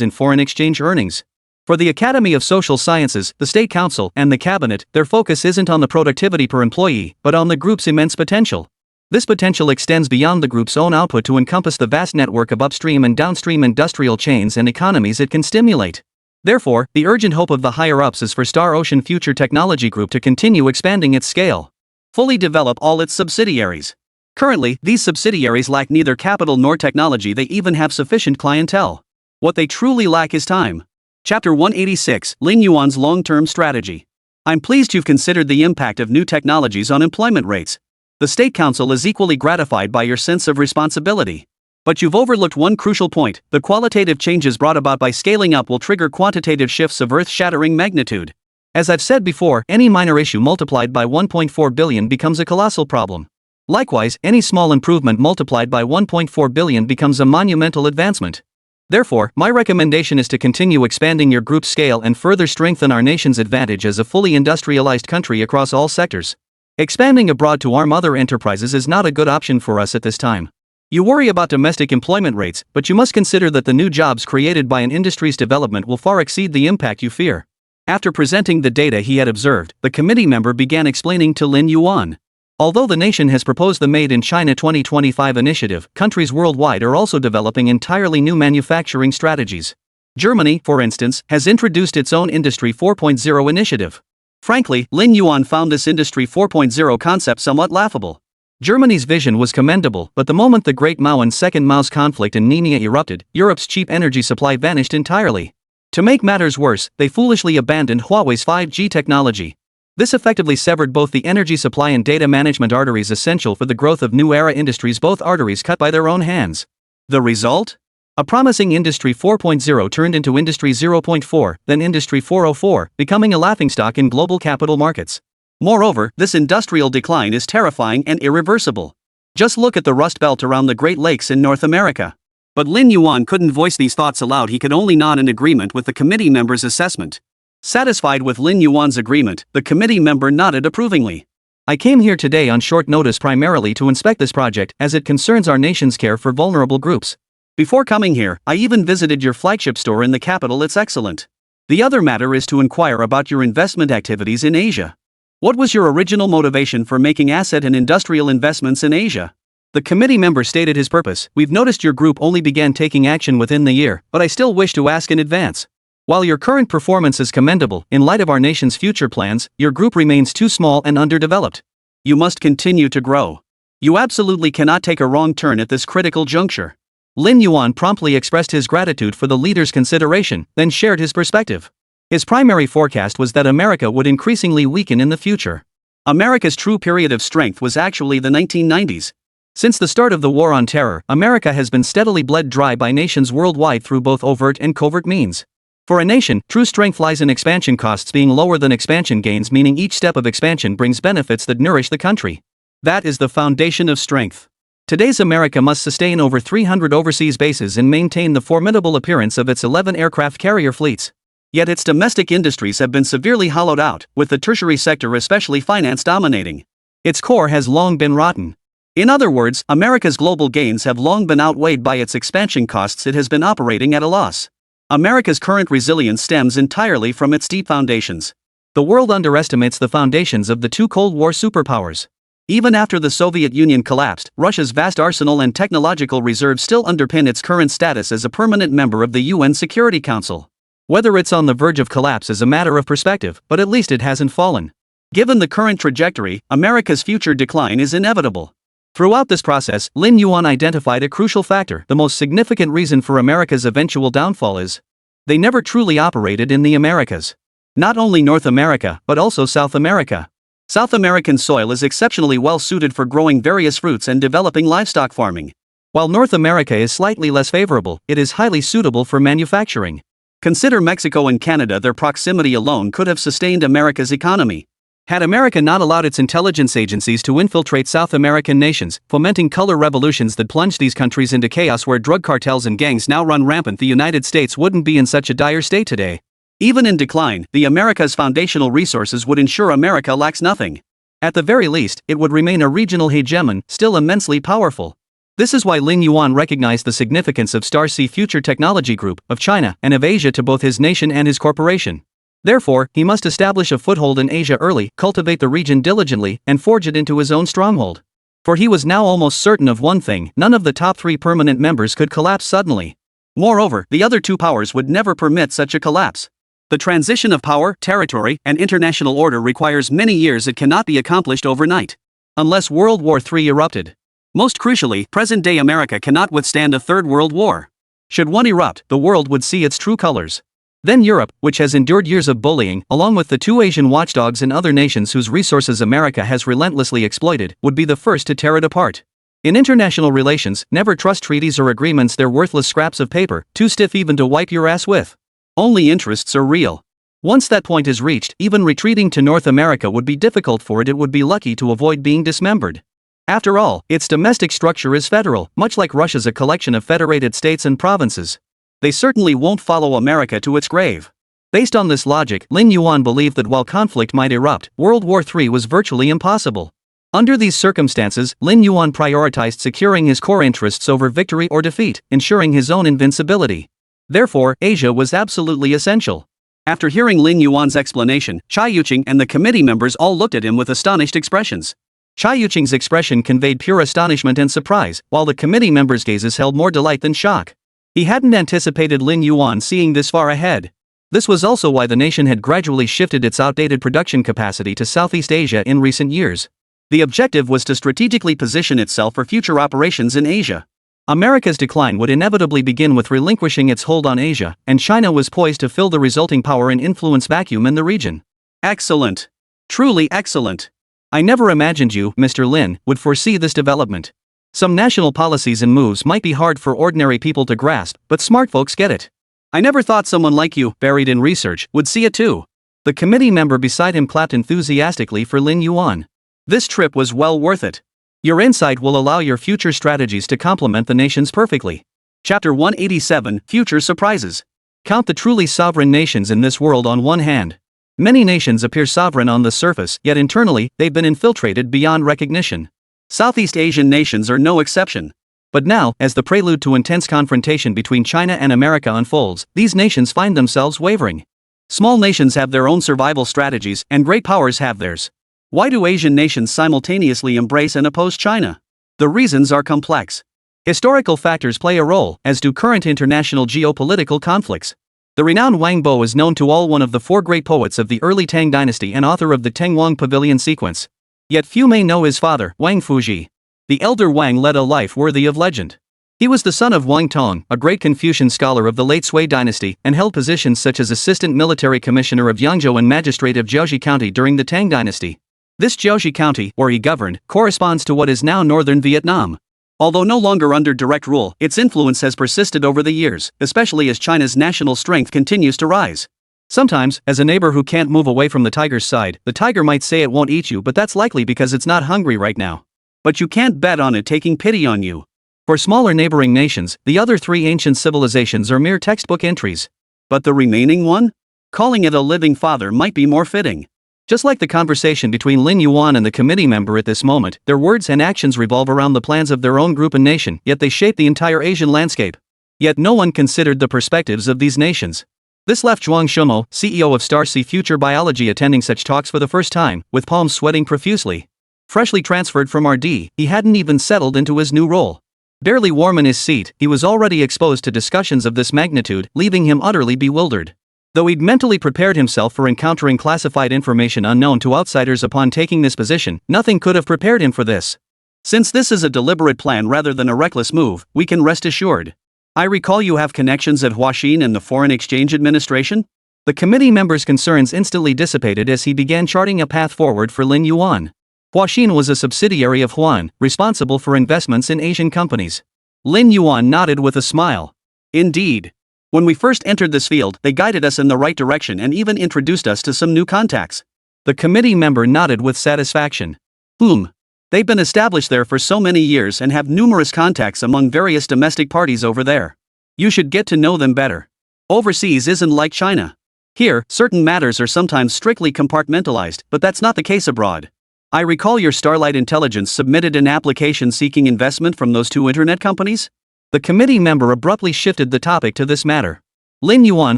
in foreign exchange earnings. For the Academy of Social Sciences, the State Council, and the Cabinet, their focus isn't on the productivity per employee, but on the group's immense potential. This potential extends beyond the group's own output to encompass the vast network of upstream and downstream industrial chains and economies it can stimulate. Therefore, the urgent hope of the higher-ups is for Star Ocean Future Technology Group to continue expanding its scale. Fully develop all its subsidiaries. Currently, these subsidiaries lack neither capital nor technology, they even have sufficient clientele. What they truly lack is time. Chapter 186, Lin Yuan's Long-Term Strategy. I'm pleased you've considered the impact of new technologies on employment rates. The State Council is equally gratified by your sense of responsibility. But you've overlooked one crucial point: the qualitative changes brought about by scaling up will trigger quantitative shifts of earth-shattering magnitude. As I've said before, any minor issue multiplied by 1.4 billion becomes a colossal problem. Likewise, any small improvement multiplied by 1.4 billion becomes a monumental advancement. Therefore, my recommendation is to continue expanding your group's scale and further strengthen our nation's advantage as a fully industrialized country across all sectors. Expanding abroad to arm other enterprises is not a good option for us at this time. You worry about domestic employment rates, but you must consider that the new jobs created by an industry's development will far exceed the impact you fear. After presenting the data he had observed, the committee member began explaining to Lin Yuan. Although the nation has proposed the Made in China 2025 initiative, countries worldwide are also developing entirely new manufacturing strategies. Germany, for instance, has introduced its own Industry 4.0 initiative. Frankly, Lin Yuan found this Industry 4.0 concept somewhat laughable. Germany's vision was commendable, but the moment the Great Mao and Second Mao's conflict in Ningxia erupted, Europe's cheap energy supply vanished entirely. To make matters worse, they foolishly abandoned Huawei's 5G technology. This effectively severed both the energy supply and data management arteries essential for the growth of new era industries, both arteries cut by their own hands. The result? A promising Industry 4.0 turned into Industry 0.4, then Industry 4.04, becoming a laughingstock in global capital markets. Moreover, this industrial decline is terrifying and irreversible. Just look at the Rust Belt around the Great Lakes in North America. But Lin Yuan couldn't voice these thoughts aloud, he could only nod in agreement with the committee member's assessment. Satisfied with Lin Yuan's agreement, the committee member nodded approvingly. I came here today on short notice primarily to inspect this project, as it concerns our nation's care for vulnerable groups. Before coming here, I even visited your flagship store in the capital. It's excellent. The other matter is to inquire about your investment activities in Asia. What was your original motivation for making asset and industrial investments in Asia? The committee member stated his purpose. We've noticed your group only began taking action within the year, but I still wish to ask in advance. While your current performance is commendable, in light of our nation's future plans, your group remains too small and underdeveloped. You must continue to grow. You absolutely cannot take a wrong turn at this critical juncture. Lin Yuan promptly expressed his gratitude for the leader's consideration, then shared his perspective. His primary forecast was that America would increasingly weaken in the future. America's true period of strength was actually the 1990s. Since the start of the War on Terror, America has been steadily bled dry by nations worldwide through both overt and covert means. For a nation, true strength lies in expansion costs being lower than expansion gains, meaning each step of expansion brings benefits that nourish the country. That is the foundation of strength. Today's America must sustain over 300 overseas bases and maintain the formidable appearance of its 11 aircraft carrier fleets. Yet its domestic industries have been severely hollowed out, with the tertiary sector, especially finance, dominating. Its core has long been rotten. In other words, America's global gains have long been outweighed by its expansion costs. It has been operating at a loss. America's current resilience stems entirely from its deep foundations. The world underestimates the foundations of the two Cold War superpowers. Even after the Soviet Union collapsed, Russia's vast arsenal and technological reserves still underpin its current status as a permanent member of the UN Security Council. Whether it's on the verge of collapse is a matter of perspective, but at least it hasn't fallen. Given the current trajectory, America's future decline is inevitable. Throughout this process, Lin Yuan identified a crucial factor. The most significant reason for America's eventual downfall is they never truly operated in the Americas. Not only North America, but also South America. South American soil is exceptionally well suited for growing various fruits and developing livestock farming. While North America is slightly less favorable, it is highly suitable for manufacturing. Consider Mexico and Canada. Their proximity alone could have sustained America's economy. Had America not allowed its intelligence agencies to infiltrate South American nations, fomenting color revolutions that plunged these countries into chaos where drug cartels and gangs now run rampant, the United States wouldn't be in such a dire state today. Even in decline, the America's foundational resources would ensure America lacks nothing. At the very least, it would remain a regional hegemon, still immensely powerful. This is why Lin Yuan recognized the significance of Star Sea Future Technology Group, of China, and of Asia to both his nation and his corporation. Therefore, he must establish a foothold in Asia early, cultivate the region diligently, and forge it into his own stronghold. For he was now almost certain of one thing: none of the top 3 permanent members could collapse suddenly. Moreover, the other 2 powers would never permit such a collapse. The transition of power, territory, and international order requires many years. It cannot be accomplished overnight. Unless World War III erupted. Most crucially, present-day America cannot withstand a third world war. Should one erupt, the world would see its true colors. Then Europe, which has endured years of bullying, along with the 2 Asian watchdogs and other nations whose resources America has relentlessly exploited, would be the first to tear it apart. In international relations, never trust treaties or agreements. They're worthless scraps of paper, too stiff even to wipe your ass with. Only interests are real. Once that point is reached, even retreating to North America would be difficult for it. It would be lucky to avoid being dismembered. After all, its domestic structure is federal, much like Russia's a collection of federated states and provinces. They certainly won't follow America to its grave. Based on this logic, Lin Yuan believed that while conflict might erupt, World War III was virtually impossible. Under these circumstances, Lin Yuan prioritized securing his core interests over victory or defeat, ensuring his own invincibility. Therefore, Asia was absolutely essential. After hearing Lin Yuan's explanation, Chai Yuqing and the committee members all looked at him with astonished expressions. Chai Yuqing's expression conveyed pure astonishment and surprise, while the committee members' gazes held more delight than shock. He hadn't anticipated Lin Yuan seeing this far ahead. This was also why the nation had gradually shifted its outdated production capacity to Southeast Asia in recent years. The objective was to strategically position itself for future operations in Asia. America's decline would inevitably begin with relinquishing its hold on Asia, and China was poised to fill the resulting power and influence vacuum in the region. Excellent. Truly excellent. I never imagined you, Mr. Lin, would foresee this development. Some national policies and moves might be hard for ordinary people to grasp, but smart folks get it. I never thought someone like you, buried in research, would see it too. The committee member beside him clapped enthusiastically for Lin Yuan. This trip was well worth it. Your insight will allow your future strategies to complement the nation's perfectly. Chapter 187, Future Surprises. Count the truly sovereign nations in this world on one hand. Many nations appear sovereign on the surface, yet internally, they've been infiltrated beyond recognition. Southeast Asian nations are no exception. But now, as the prelude to intense confrontation between China and America unfolds, these nations find themselves wavering. Small nations have their own survival strategies, and great powers have theirs. Why do Asian nations simultaneously embrace and oppose China? The reasons are complex. Historical factors play a role, as do current international geopolitical conflicts. The renowned Wang Bo is known to all, one of the four great poets of the early Tang dynasty and author of the Teng Wang Pavilion sequence. Yet few may know his father, Wang Fuji. The elder Wang led a life worthy of legend. He was the son of Wang Tong, a great Confucian scholar of the late Sui dynasty, and held positions such as Assistant Military Commissioner of Yangzhou and Magistrate of Jiaoxi County during the Tang dynasty. This Jiaoxi County, where he governed, corresponds to what is now northern Vietnam. Although no longer under direct rule, its influence has persisted over the years, especially as China's national strength continues to rise. Sometimes, as a neighbor who can't move away from the tiger's side, the tiger might say it won't eat you, but that's likely because it's not hungry right now. But you can't bet on it taking pity on you. For smaller neighboring nations, the other three ancient civilizations are mere textbook entries. But the remaining one? Calling it a living father might be more fitting. Just like the conversation between Lin Yuan and the committee member at this moment, their words and actions revolve around the plans of their own group and nation, yet they shape the entire Asian landscape. Yet no one considered the perspectives of these nations. This left Zhuang Shemo, CEO of Starseed Future Biology, attending such talks for the first time, with palms sweating profusely. Freshly transferred from RD, he hadn't even settled into his new role. Barely warm in his seat, he was already exposed to discussions of this magnitude, leaving him utterly bewildered. Though he'd mentally prepared himself for encountering classified information unknown to outsiders upon taking this position, nothing could have prepared him for this. Since this is a deliberate plan rather than a reckless move, we can rest assured. I recall you have connections at Huaxin and the Foreign Exchange Administration? The committee member's concerns instantly dissipated as he began charting a path forward for Lin Yuan. Huaxin was a subsidiary of Huan, responsible for investments in Asian companies. Lin Yuan nodded with a smile. Indeed. When we first entered this field, they guided us in the right direction and even introduced us to some new contacts. The committee member nodded with satisfaction. They've been established there for so many years and have numerous contacts among various domestic parties over there. You should get to know them better. Overseas isn't like China. Here, certain matters are sometimes strictly compartmentalized, but that's not the case abroad. I recall your Starlight Intelligence submitted an application seeking investment from those two internet companies? The committee member abruptly shifted the topic to this matter. Lin Yuan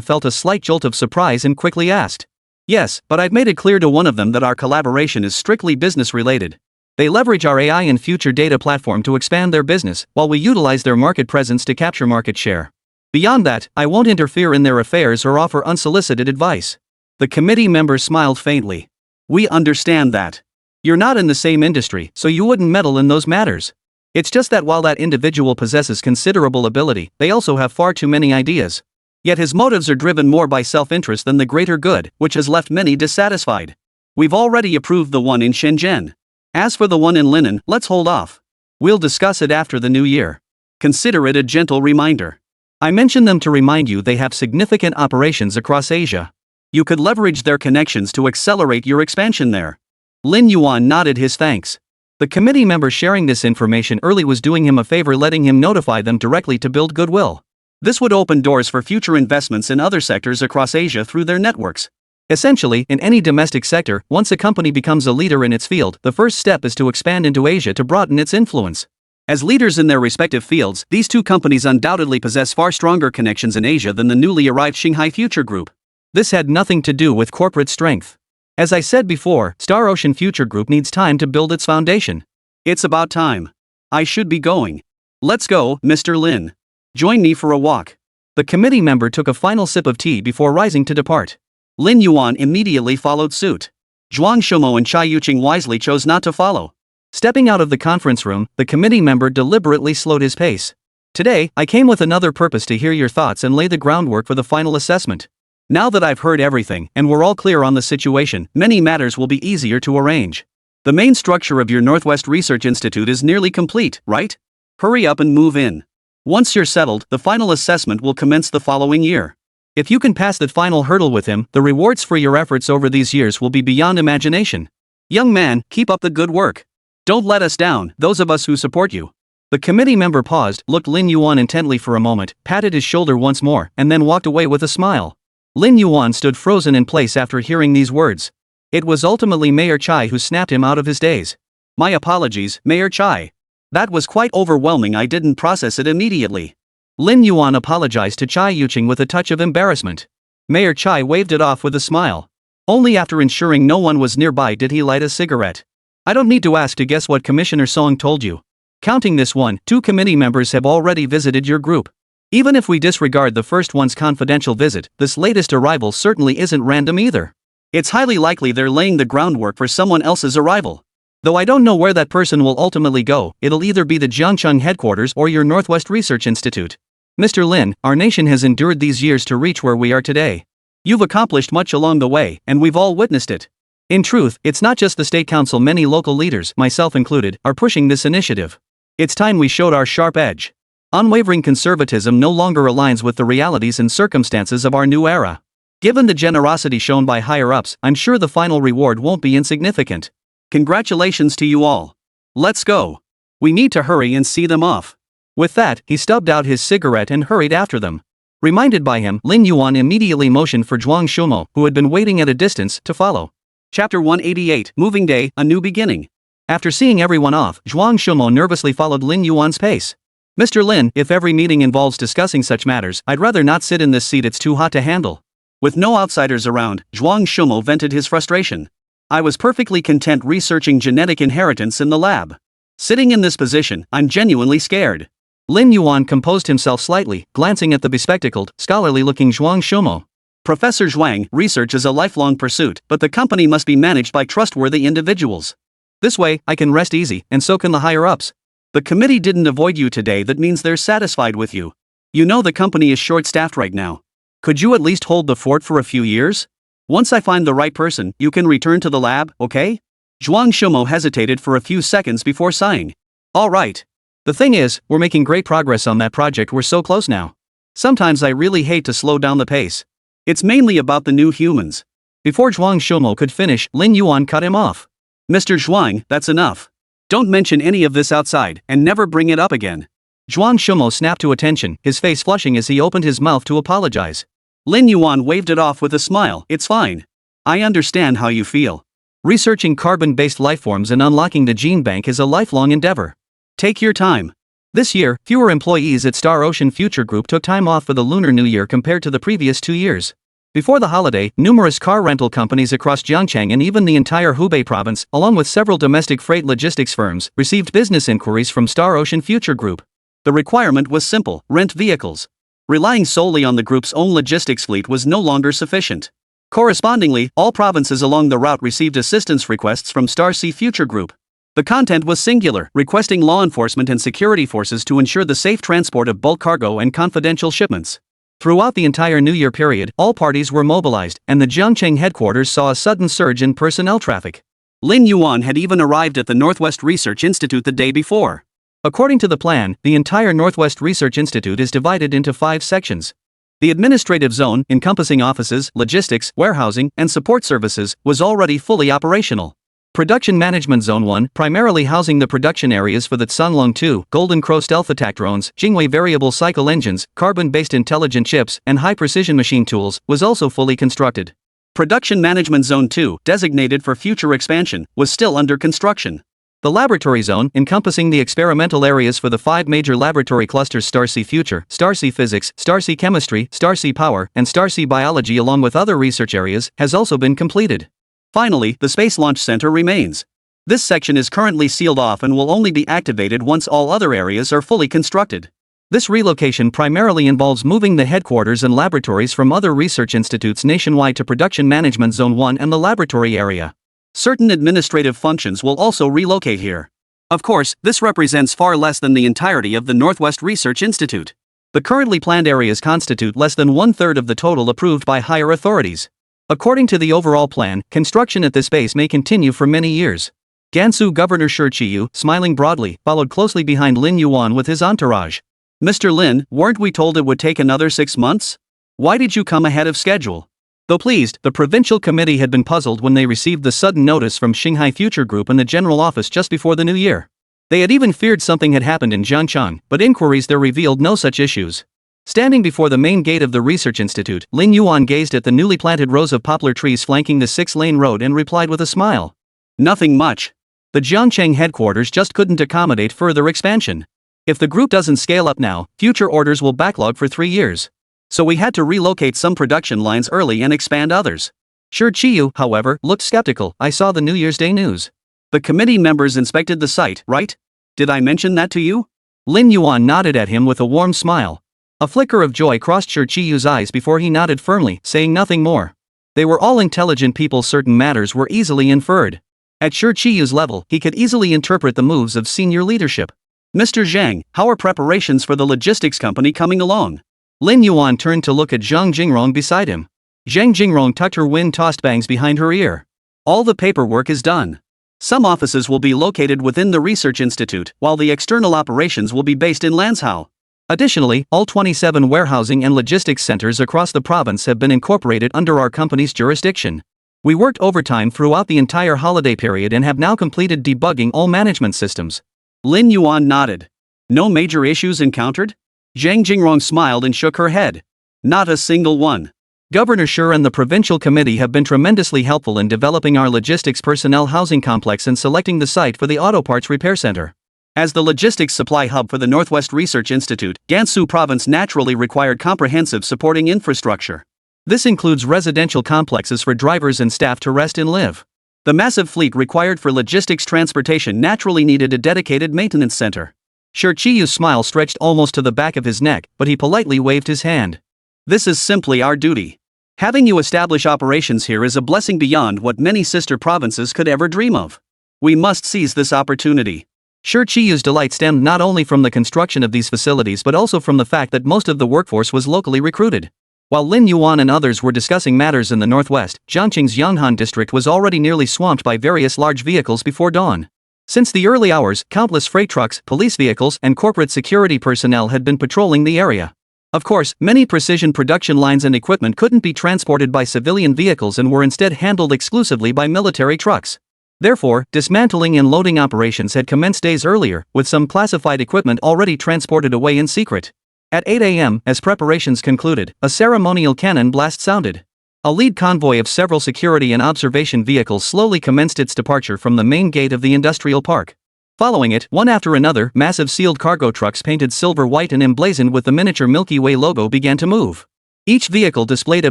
felt a slight jolt of surprise and quickly asked. Yes, but I've made it clear to one of them that our collaboration is strictly business-related. They leverage our AI and future data platform to expand their business, while we utilize their market presence to capture market share. Beyond that, I won't interfere in their affairs or offer unsolicited advice. The committee member smiled faintly. We understand that. You're not in the same industry, so you wouldn't meddle in those matters. It's just that while that individual possesses considerable ability, they also have far too many ideas. Yet his motives are driven more by self-interest than the greater good, which has left many dissatisfied. We've already approved the one in Shenzhen. As for the one in Linen, let's hold off. We'll discuss it after the new year. Consider it a gentle reminder. I mention them to remind you they have significant operations across Asia. You could leverage their connections to accelerate your expansion there. Lin Yuan nodded his thanks. The committee member sharing this information early was doing him a favor, letting him notify them directly to build goodwill. This would open doors for future investments in other sectors across Asia through their networks. Essentially, in any domestic sector, once a company becomes a leader in its field, the first step is to expand into Asia to broaden its influence. As leaders in their respective fields, these two companies undoubtedly possess far stronger connections in Asia than the newly arrived Shanghai Future Group. This had nothing to do with corporate strength. As I said before, Star Ocean Future Group needs time to build its foundation. It's about time. I should be going. Let's go, Mr. Lin. Join me for a walk. The committee member took a final sip of tea before rising to depart. Lin Yuan immediately followed suit. Zhuang Shemo and Chai Yuqing wisely chose not to follow. Stepping out of the conference room, the committee member deliberately slowed his pace. Today, I came with another purpose: to hear your thoughts and lay the groundwork for the final assessment. Now that I've heard everything and we're all clear on the situation, many matters will be easier to arrange. The main structure of your Northwest Research Institute is nearly complete, right? Hurry up and move in. Once you're settled, the final assessment will commence the following year. If you can pass that final hurdle with him, the rewards for your efforts over these years will be beyond imagination. Young man, keep up the good work. Don't let us down, those of us who support you. The committee member paused, looked Lin Yuan intently for a moment, patted his shoulder once more, and then walked away with a smile. Lin Yuan stood frozen in place after hearing these words. It was ultimately Mayor Chai who snapped him out of his daze. My apologies, Mayor Chai. That was quite overwhelming, I didn't process it immediately. Lin Yuan apologized to Chai Yuqing with a touch of embarrassment. Mayor Chai waved it off with a smile. Only after ensuring no one was nearby did he light a cigarette. I don't need to ask to guess what Commissioner Song told you. Counting this one, 2 committee members have already visited your group. Even if we disregard the first one's confidential visit, this latest arrival certainly isn't random either. It's highly likely they're laying the groundwork for someone else's arrival. Though I don't know where that person will ultimately go, it'll either be the Jiangcheng headquarters or your Northwest Research Institute. Mr. Lin, our nation has endured these years to reach where we are today. You've accomplished much along the way, and we've all witnessed it. In truth, it's not just the State Council, many local leaders, myself included, are pushing this initiative. It's time we showed our sharp edge. Unwavering conservatism no longer aligns with the realities and circumstances of our new era. Given the generosity shown by higher-ups, I'm sure the final reward won't be insignificant. Congratulations to you all. Let's go. We need to hurry and see them off. With that, he stubbed out his cigarette and hurried after them. Reminded by him, Lin Yuan immediately motioned for Zhuang Shumo, who had been waiting at a distance, to follow. Chapter 188, Moving Day, A New Beginning. After seeing everyone off, Zhuang Shumo nervously followed Lin Yuan's pace. Mr. Lin, if every meeting involves discussing such matters, I'd rather not sit in this seat, it's too hot to handle. With no outsiders around, Zhuang Shumo vented his frustration. I was perfectly content researching genetic inheritance in the lab. Sitting in this position, I'm genuinely scared. Lin Yuan composed himself slightly, glancing at the bespectacled, scholarly-looking Zhuang Shumo. Professor Zhuang, research is a lifelong pursuit, but the company must be managed by trustworthy individuals. This way, I can rest easy, and so can the higher-ups. The committee didn't avoid you today, that means they're satisfied with you. You know the company is short-staffed right now. Could you at least hold the fort for a few years? Once I find the right person, you can return to the lab, okay? Zhuang Shumo hesitated for a few seconds before sighing. All right. The thing is, we're making great progress on that project, we're so close now. Sometimes I really hate to slow down the pace. It's mainly about the new humans. Before Zhuang Shumo could finish, Lin Yuan cut him off. Mr. Zhuang, that's enough. Don't mention any of this outside, and never bring it up again. Zhuang Shumo snapped to attention, his face flushing as he opened his mouth to apologize. Lin Yuan waved it off with a smile. It's fine. I understand how you feel. Researching carbon-based lifeforms and unlocking the gene bank is a lifelong endeavor. Take your time. This year, fewer employees at Star Ocean Future Group took time off for the Lunar New Year compared to the previous 2 years. Before the holiday, numerous car rental companies across Jiangcheng and even the entire Hubei province, along with several domestic freight logistics firms, received business inquiries from Star Ocean Future Group. The requirement was simple: rent vehicles. Relying solely on the group's own logistics fleet was no longer sufficient. Correspondingly, all provinces along the route received assistance requests from Star Sea Future Group. The content was singular, requesting law enforcement and security forces to ensure the safe transport of bulk cargo and confidential shipments. Throughout the entire New Year period, all parties were mobilized, and the Jiangcheng headquarters saw a sudden surge in personnel traffic. Lin Yuan had even arrived at the Northwest Research Institute the day before. According to the plan, the entire Northwest Research Institute is divided into 5 sections. The administrative zone, encompassing offices, logistics, warehousing, and support services, was already fully operational. Production Management Zone 1, primarily housing the production areas for the Tsunlong 2, Golden Crow stealth attack drones, Jingwei variable cycle engines, carbon-based intelligent chips, and high-precision machine tools, was also fully constructed. Production Management Zone 2, designated for future expansion, was still under construction. The Laboratory Zone, encompassing the experimental areas for the 5 major laboratory clusters Starsea Future, Starsea Physics, Starsea Chemistry, Starsea Power, and Starsea Biology along with other research areas, has also been completed. Finally, the Space Launch Center remains. This section is currently sealed off and will only be activated once all other areas are fully constructed. This relocation primarily involves moving the headquarters and laboratories from other research institutes nationwide to Production Management Zone 1 and the laboratory area. Certain administrative functions will also relocate here. Of course, this represents far less than the entirety of the Northwest Research Institute. The currently planned areas constitute less than 1/3 of the total approved by higher authorities. According to the overall plan, construction at this base may continue for many years. Gansu Governor Shi Qiyu, smiling broadly, followed closely behind Lin Yuan with his entourage. Mr. Lin, weren't we told it would take another 6 months? Why did you come ahead of schedule? Though pleased, the provincial committee had been puzzled when they received the sudden notice from Shanghai Future Group in the general office just before the new year. They had even feared something had happened in Jiangcheng, but inquiries there revealed no such issues. Standing before the main gate of the research institute, Lin Yuan gazed at the newly planted rows of poplar trees flanking the 6-lane road and replied with a smile. Nothing much. The Jiangcheng headquarters just couldn't accommodate further expansion. If the group doesn't scale up now, future orders will backlog for 3 years. So we had to relocate some production lines early and expand others. Shi Qiyu, however, looked skeptical. I saw the New Year's Day news. The committee members inspected the site, right? Did I mention that to you? Lin Yuan nodded at him with a warm smile. A flicker of joy crossed Shi Chiyu's eyes before he nodded firmly, saying nothing more. They were all intelligent people, certain matters were easily inferred. At Shi Chiyu's level, he could easily interpret the moves of senior leadership. Mr. Zhang, how are preparations for the logistics company coming along? Lin Yuan turned to look at Zhang Jingrong beside him. Zhang Jingrong tucked her wind-tossed bangs behind her ear. All the paperwork is done. Some offices will be located within the research institute, while the external operations will be based in Lanzhou. Additionally, all 27 warehousing and logistics centers across the province have been incorporated under our company's jurisdiction. We worked overtime throughout the entire holiday period and have now completed debugging all management systems. Lin Yuan nodded. No major issues encountered? Zhang Jingrong smiled and shook her head. Not a single one. Governor Shi and the provincial committee have been tremendously helpful in developing our logistics personnel housing complex and selecting the site for the auto parts repair center. As the logistics supply hub for the Northwest Research Institute, Gansu Province naturally required comprehensive supporting infrastructure. This includes residential complexes for drivers and staff to rest and live. The massive fleet required for logistics transportation naturally needed a dedicated maintenance center. Shi Chiyu's smile stretched almost to the back of his neck, but he politely waved his hand. This is simply our duty. Having you establish operations here is a blessing beyond what many sister provinces could ever dream of. We must seize this opportunity. Shi Chiyu's delight stemmed not only from the construction of these facilities but also from the fact that most of the workforce was locally recruited. While Lin Yuan and others were discussing matters in the northwest, Jiangqing's Yanghan district was already nearly swamped by various large vehicles before dawn. Since the early hours, countless freight trucks, police vehicles, and corporate security personnel had been patrolling the area. Of course, many precision production lines and equipment couldn't be transported by civilian vehicles and were instead handled exclusively by military trucks. Therefore, dismantling and loading operations had commenced days earlier, with some classified equipment already transported away in secret. At 8 a.m., as preparations concluded, a ceremonial cannon blast sounded. A lead convoy of several security and observation vehicles slowly commenced its departure from the main gate of the industrial park. Following it, one after another, massive sealed cargo trucks painted silver white and emblazoned with the miniature Milky Way logo began to move. Each vehicle displayed a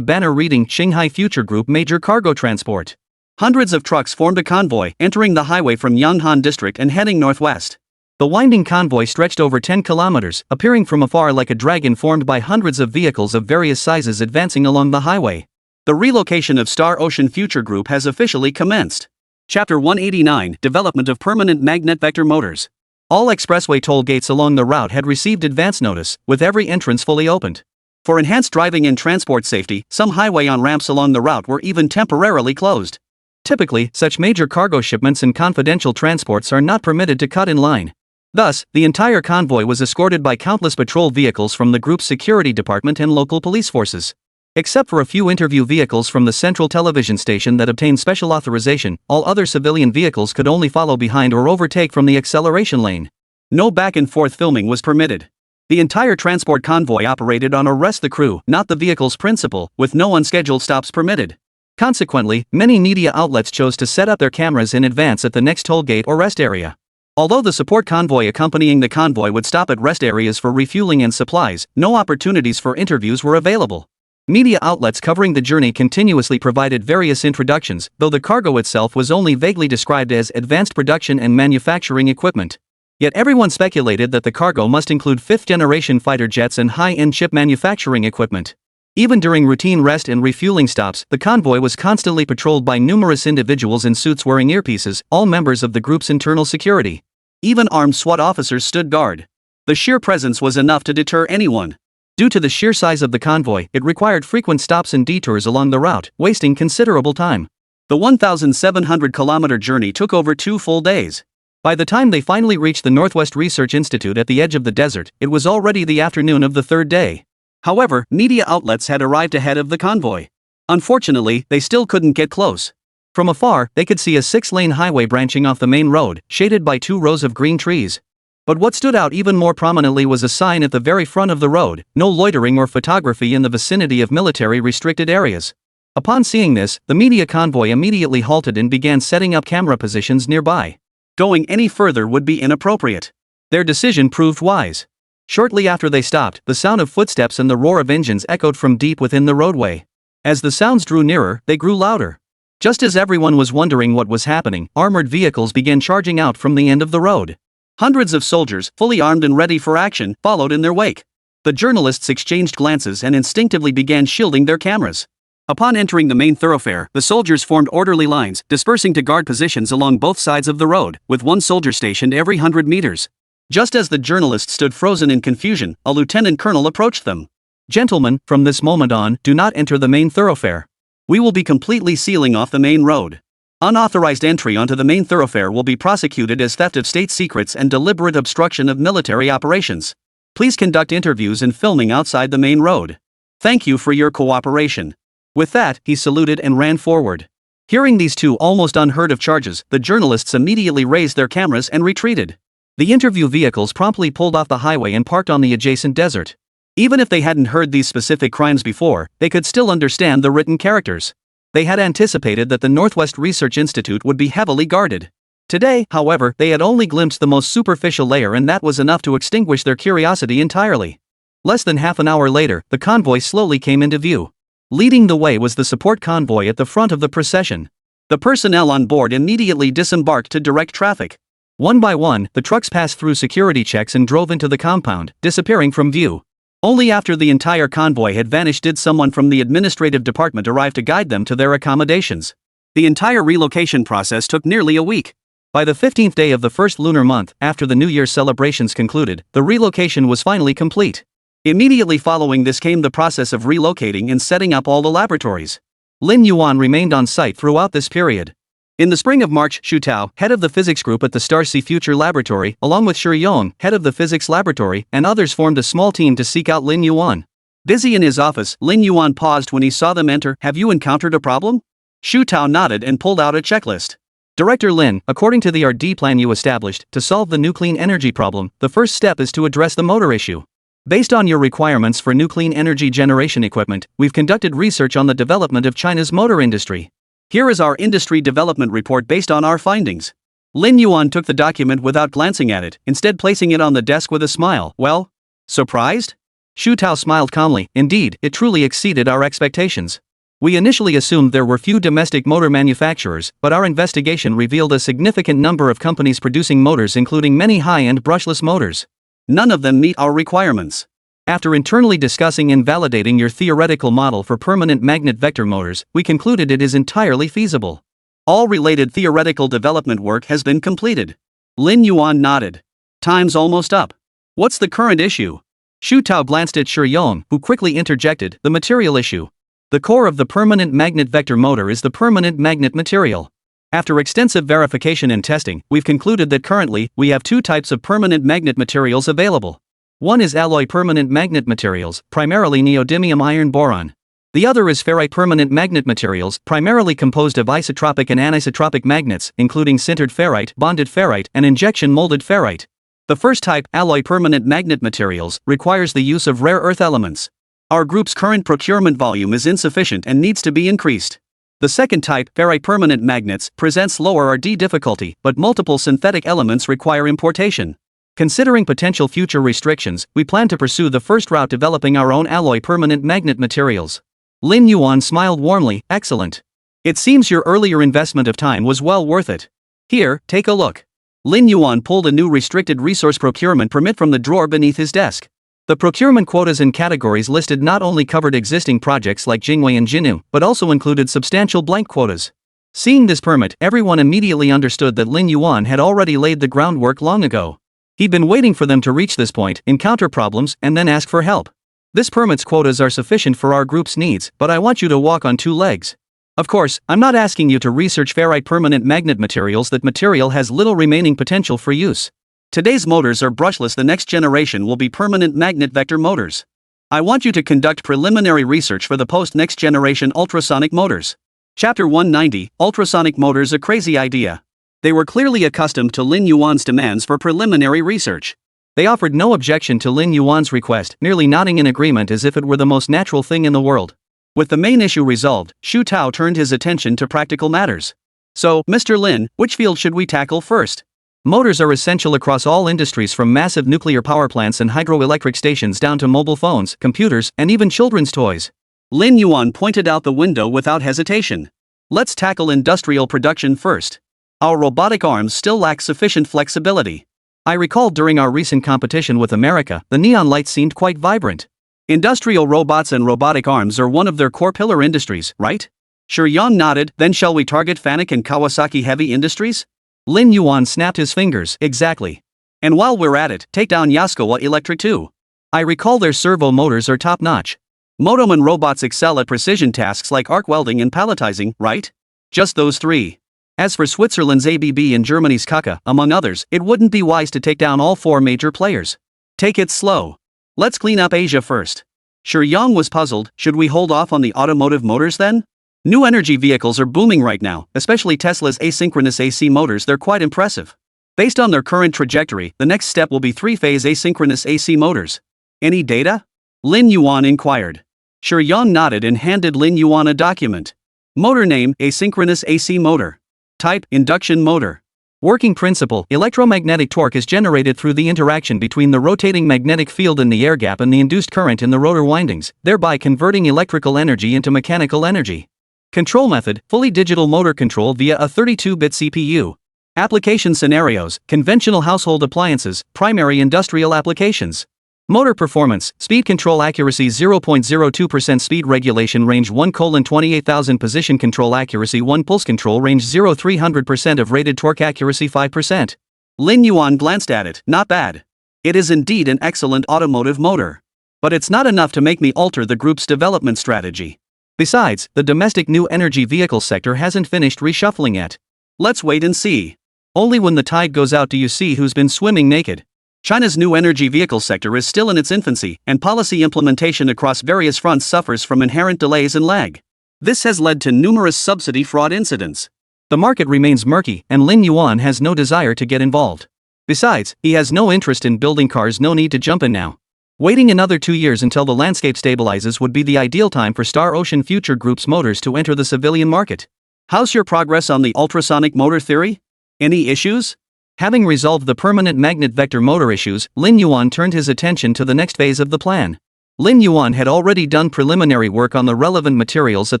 banner reading Shanghai Future Group Major Cargo Transport. Hundreds of trucks formed a convoy, entering the highway from Yanghan District and heading northwest. The winding convoy stretched over 10 kilometers, appearing from afar like a dragon formed by hundreds of vehicles of various sizes advancing along the highway. The relocation of Star Ocean Future Group has officially commenced. Chapter 189, Development of Permanent Magnet Vector Motors. All expressway toll gates along the route had received advance notice, with every entrance fully opened. For enhanced driving and transport safety, some highway on-ramps along the route were even temporarily closed. Typically, such major cargo shipments and confidential transports are not permitted to cut in line. Thus, the entire convoy was escorted by countless patrol vehicles from the group's security department and local police forces. Except for a few interview vehicles from the central television station that obtained special authorization, all other civilian vehicles could only follow behind or overtake from the acceleration lane. No back-and-forth filming was permitted. The entire transport convoy operated on arrest the crew, not the vehicle's principal, with no unscheduled stops permitted. Consequently, many media outlets chose to set up their cameras in advance at the next toll gate or rest area. Although the support convoy accompanying the convoy would stop at rest areas for refueling and supplies, no opportunities for interviews were available. Media outlets covering the journey continuously provided various introductions, though the cargo itself was only vaguely described as advanced production and manufacturing equipment. Yet everyone speculated that the cargo must include fifth-generation fighter jets and high-end chip manufacturing equipment. Even during routine rest and refueling stops, the convoy was constantly patrolled by numerous individuals in suits wearing earpieces, all members of the group's internal security. Even armed SWAT officers stood guard. The sheer presence was enough to deter anyone. Due to the sheer size of the convoy, it required frequent stops and detours along the route, wasting considerable time. The 1,700-kilometer journey took over 2 full days. By the time they finally reached the Northwest Research Institute at the edge of the desert, it was already the afternoon of the 3rd day. However, media outlets had arrived ahead of the convoy. Unfortunately, they still couldn't get close. From afar, they could see a 6-lane highway branching off the main road, shaded by 2 rows of green trees. But what stood out even more prominently was a sign at the very front of the road: no loitering or photography in the vicinity of military-restricted areas. Upon seeing this, the media convoy immediately halted and began setting up camera positions nearby. Going any further would be inappropriate. Their decision proved wise. Shortly after they stopped, the sound of footsteps and the roar of engines echoed from deep within the roadway. As the sounds drew nearer, they grew louder. Just as everyone was wondering what was happening, armored vehicles began charging out from the end of the road. Hundreds of soldiers, fully armed and ready for action, followed in their wake. The journalists exchanged glances and instinctively began shielding their cameras. Upon entering the main thoroughfare, the soldiers formed orderly lines, dispersing to guard positions along both sides of the road, with one soldier stationed every 100 meters. Just as the journalists stood frozen in confusion, a lieutenant colonel approached them. "Gentlemen, from this moment on, do not enter the main thoroughfare. We will be completely sealing off the main road. Unauthorized entry onto the main thoroughfare will be prosecuted as theft of state secrets and deliberate obstruction of military operations. Please conduct interviews and filming outside the main road. Thank you for your cooperation." With that, he saluted and ran forward. Hearing these two almost unheard of charges, the journalists immediately raised their cameras and retreated. The interview vehicles promptly pulled off the highway and parked on the adjacent desert. Even if they hadn't heard these specific crimes before, they could still understand the written characters. They had anticipated that the Northwest Research Institute would be heavily guarded. Today, however, they had only glimpsed the most superficial layer, and that was enough to extinguish their curiosity entirely. Less than half an hour later, the convoy slowly came into view. Leading the way was the support convoy at the front of the procession. The personnel on board immediately disembarked to direct traffic. One by one, the trucks passed through security checks and drove into the compound, disappearing from view. Only after the entire convoy had vanished did someone from the administrative department arrive to guide them to their accommodations. The entire relocation process took nearly a week. By the 15th day of the first lunar month, after the New Year's celebrations concluded, the relocation was finally complete. Immediately following this came the process of relocating and setting up all the laboratories. Lin Yuan remained on site throughout this period. In the spring of March, Xu Tao, head of the physics group at the Starsea Future Laboratory, along with Shi Yong, head of the physics laboratory, and others formed a small team to seek out Lin Yuan. Busy in his office, Lin Yuan paused when he saw them enter. "Have you encountered a problem?" Xu Tao nodded and pulled out a checklist. "Director Lin, according to the RD plan you established, to solve the new clean energy problem, the first step is to address the motor issue. Based on your requirements for new clean energy generation equipment, we've conducted research on the development of China's motor industry. Here is our industry development report based on our findings." Lin Yuan took the document without glancing at it, instead placing it on the desk with a smile. "Well? Surprised?" Xu Tao smiled calmly. "Indeed, it truly exceeded our expectations. We initially assumed there were few domestic motor manufacturers, but our investigation revealed a significant number of companies producing motors, including many high-end brushless motors. None of them meet our requirements. After internally discussing and validating your theoretical model for permanent magnet vector motors, we concluded it is entirely feasible. All related theoretical development work has been completed." Lin Yuan nodded. "Time's almost up. What's the current issue?" Xu Tao glanced at Shi Yong, who quickly interjected, "The material issue. The core of the permanent magnet vector motor is the permanent magnet material. After extensive verification and testing, we've concluded that currently, we have two types of permanent magnet materials available. One is alloy permanent magnet materials, primarily neodymium iron boron. The other is ferrite permanent magnet materials, primarily composed of isotropic and anisotropic magnets, including sintered ferrite, bonded ferrite, and injection molded ferrite. The first type, alloy permanent magnet materials, requires the use of rare earth elements. Our group's current procurement volume is insufficient and needs to be increased. The second type, ferrite permanent magnets, presents lower RD difficulty, but multiple synthetic elements require importation. Considering potential future restrictions, we plan to pursue the first route, developing our own alloy permanent magnet materials." Lin Yuan smiled warmly. "Excellent. It seems your earlier investment of time was well worth it. Here, take a look." Lin Yuan pulled a new restricted resource procurement permit from the drawer beneath his desk. The procurement quotas and categories listed not only covered existing projects like Jingwei and Jinu, but also included substantial blank quotas. Seeing this permit, everyone immediately understood that Lin Yuan had already laid the groundwork long ago. He'd been waiting for them to reach this point, encounter problems, and then ask for help. "This permit's quotas are sufficient for our group's needs, but I want you to walk on two legs. Of course, I'm not asking you to research ferrite permanent magnet materials. That material has little remaining potential for use. Today's motors are brushless, the next generation will be permanent magnet vector motors. I want you to conduct preliminary research for the post-next generation ultrasonic motors." Chapter 190, Ultrasonic Motors, a Crazy Idea. They were clearly accustomed to Lin Yuan's demands for preliminary research. They offered no objection to Lin Yuan's request, merely nodding in agreement as if it were the most natural thing in the world. With the main issue resolved, Xu Tao turned his attention to practical matters. "So, Mr. Lin, which field should we tackle first?" Motors are essential across all industries, from massive nuclear power plants and hydroelectric stations down to mobile phones, computers, and even children's toys. Lin Yuan pointed out the window without hesitation. "Let's tackle industrial production first. Our robotic arms still lack sufficient flexibility. I recall during our recent competition with America, the neon lights seemed quite vibrant. Industrial robots and robotic arms are one of their core pillar industries, right? Sure Yang nodded. Then shall we target Fanuc and Kawasaki Heavy Industries? Lin Yuan snapped his fingers. Exactly. And while we're at it, take down Yaskawa Electric too. I recall their servo motors are top-notch. Motoman robots excel at precision tasks like arc welding and palletizing, right? Just those three. As for Switzerland's ABB and Germany's Kaka, among others, it wouldn't be wise to take down all four major players. Take it slow. Let's clean up Asia first. Sure Yang was puzzled. Should we hold off on the automotive motors then? New energy vehicles are booming right now, especially Tesla's asynchronous AC motors. They're quite impressive. Based on their current trajectory, the next step will be three-phase asynchronous AC motors. Any data? Lin Yuan inquired. Sure Yang nodded and handed Lin Yuan a document. Motor name, asynchronous AC motor. Type, induction motor. Working principle, electromagnetic torque is generated through the interaction between the rotating magnetic field in the air gap and the induced current in the rotor windings, thereby converting electrical energy into mechanical energy. Control method, fully digital motor control via a 32-bit CPU. Application scenarios, conventional household appliances, primary industrial applications. Motor performance, speed control accuracy 0.02%, speed regulation range 1:28,000, position control accuracy 1, pulse control range 0-300% of rated torque accuracy 5%. Lin Yuan glanced at it. Not bad. It is indeed an excellent automotive motor. But it's not enough to make me alter the group's development strategy. Besides, the domestic new energy vehicle sector hasn't finished reshuffling yet. Let's wait and see. Only when the tide goes out do you see who's been swimming naked. China's new energy vehicle sector is still in its infancy, and policy implementation across various fronts suffers from inherent delays and lag. This has led to numerous subsidy fraud incidents. The market remains murky, and Lin Yuan has no desire to get involved. Besides, he has no interest in building cars. No need to jump in now. Waiting another 2 years until the landscape stabilizes would be the ideal time for Star Ocean Future Group's motors to enter the civilian market. How's your progress on the ultrasonic motor theory? Any issues? Having resolved the permanent magnet vector motor issues, Lin Yuan turned his attention to the next phase of the plan. Lin Yuan had already done preliminary work on the relevant materials at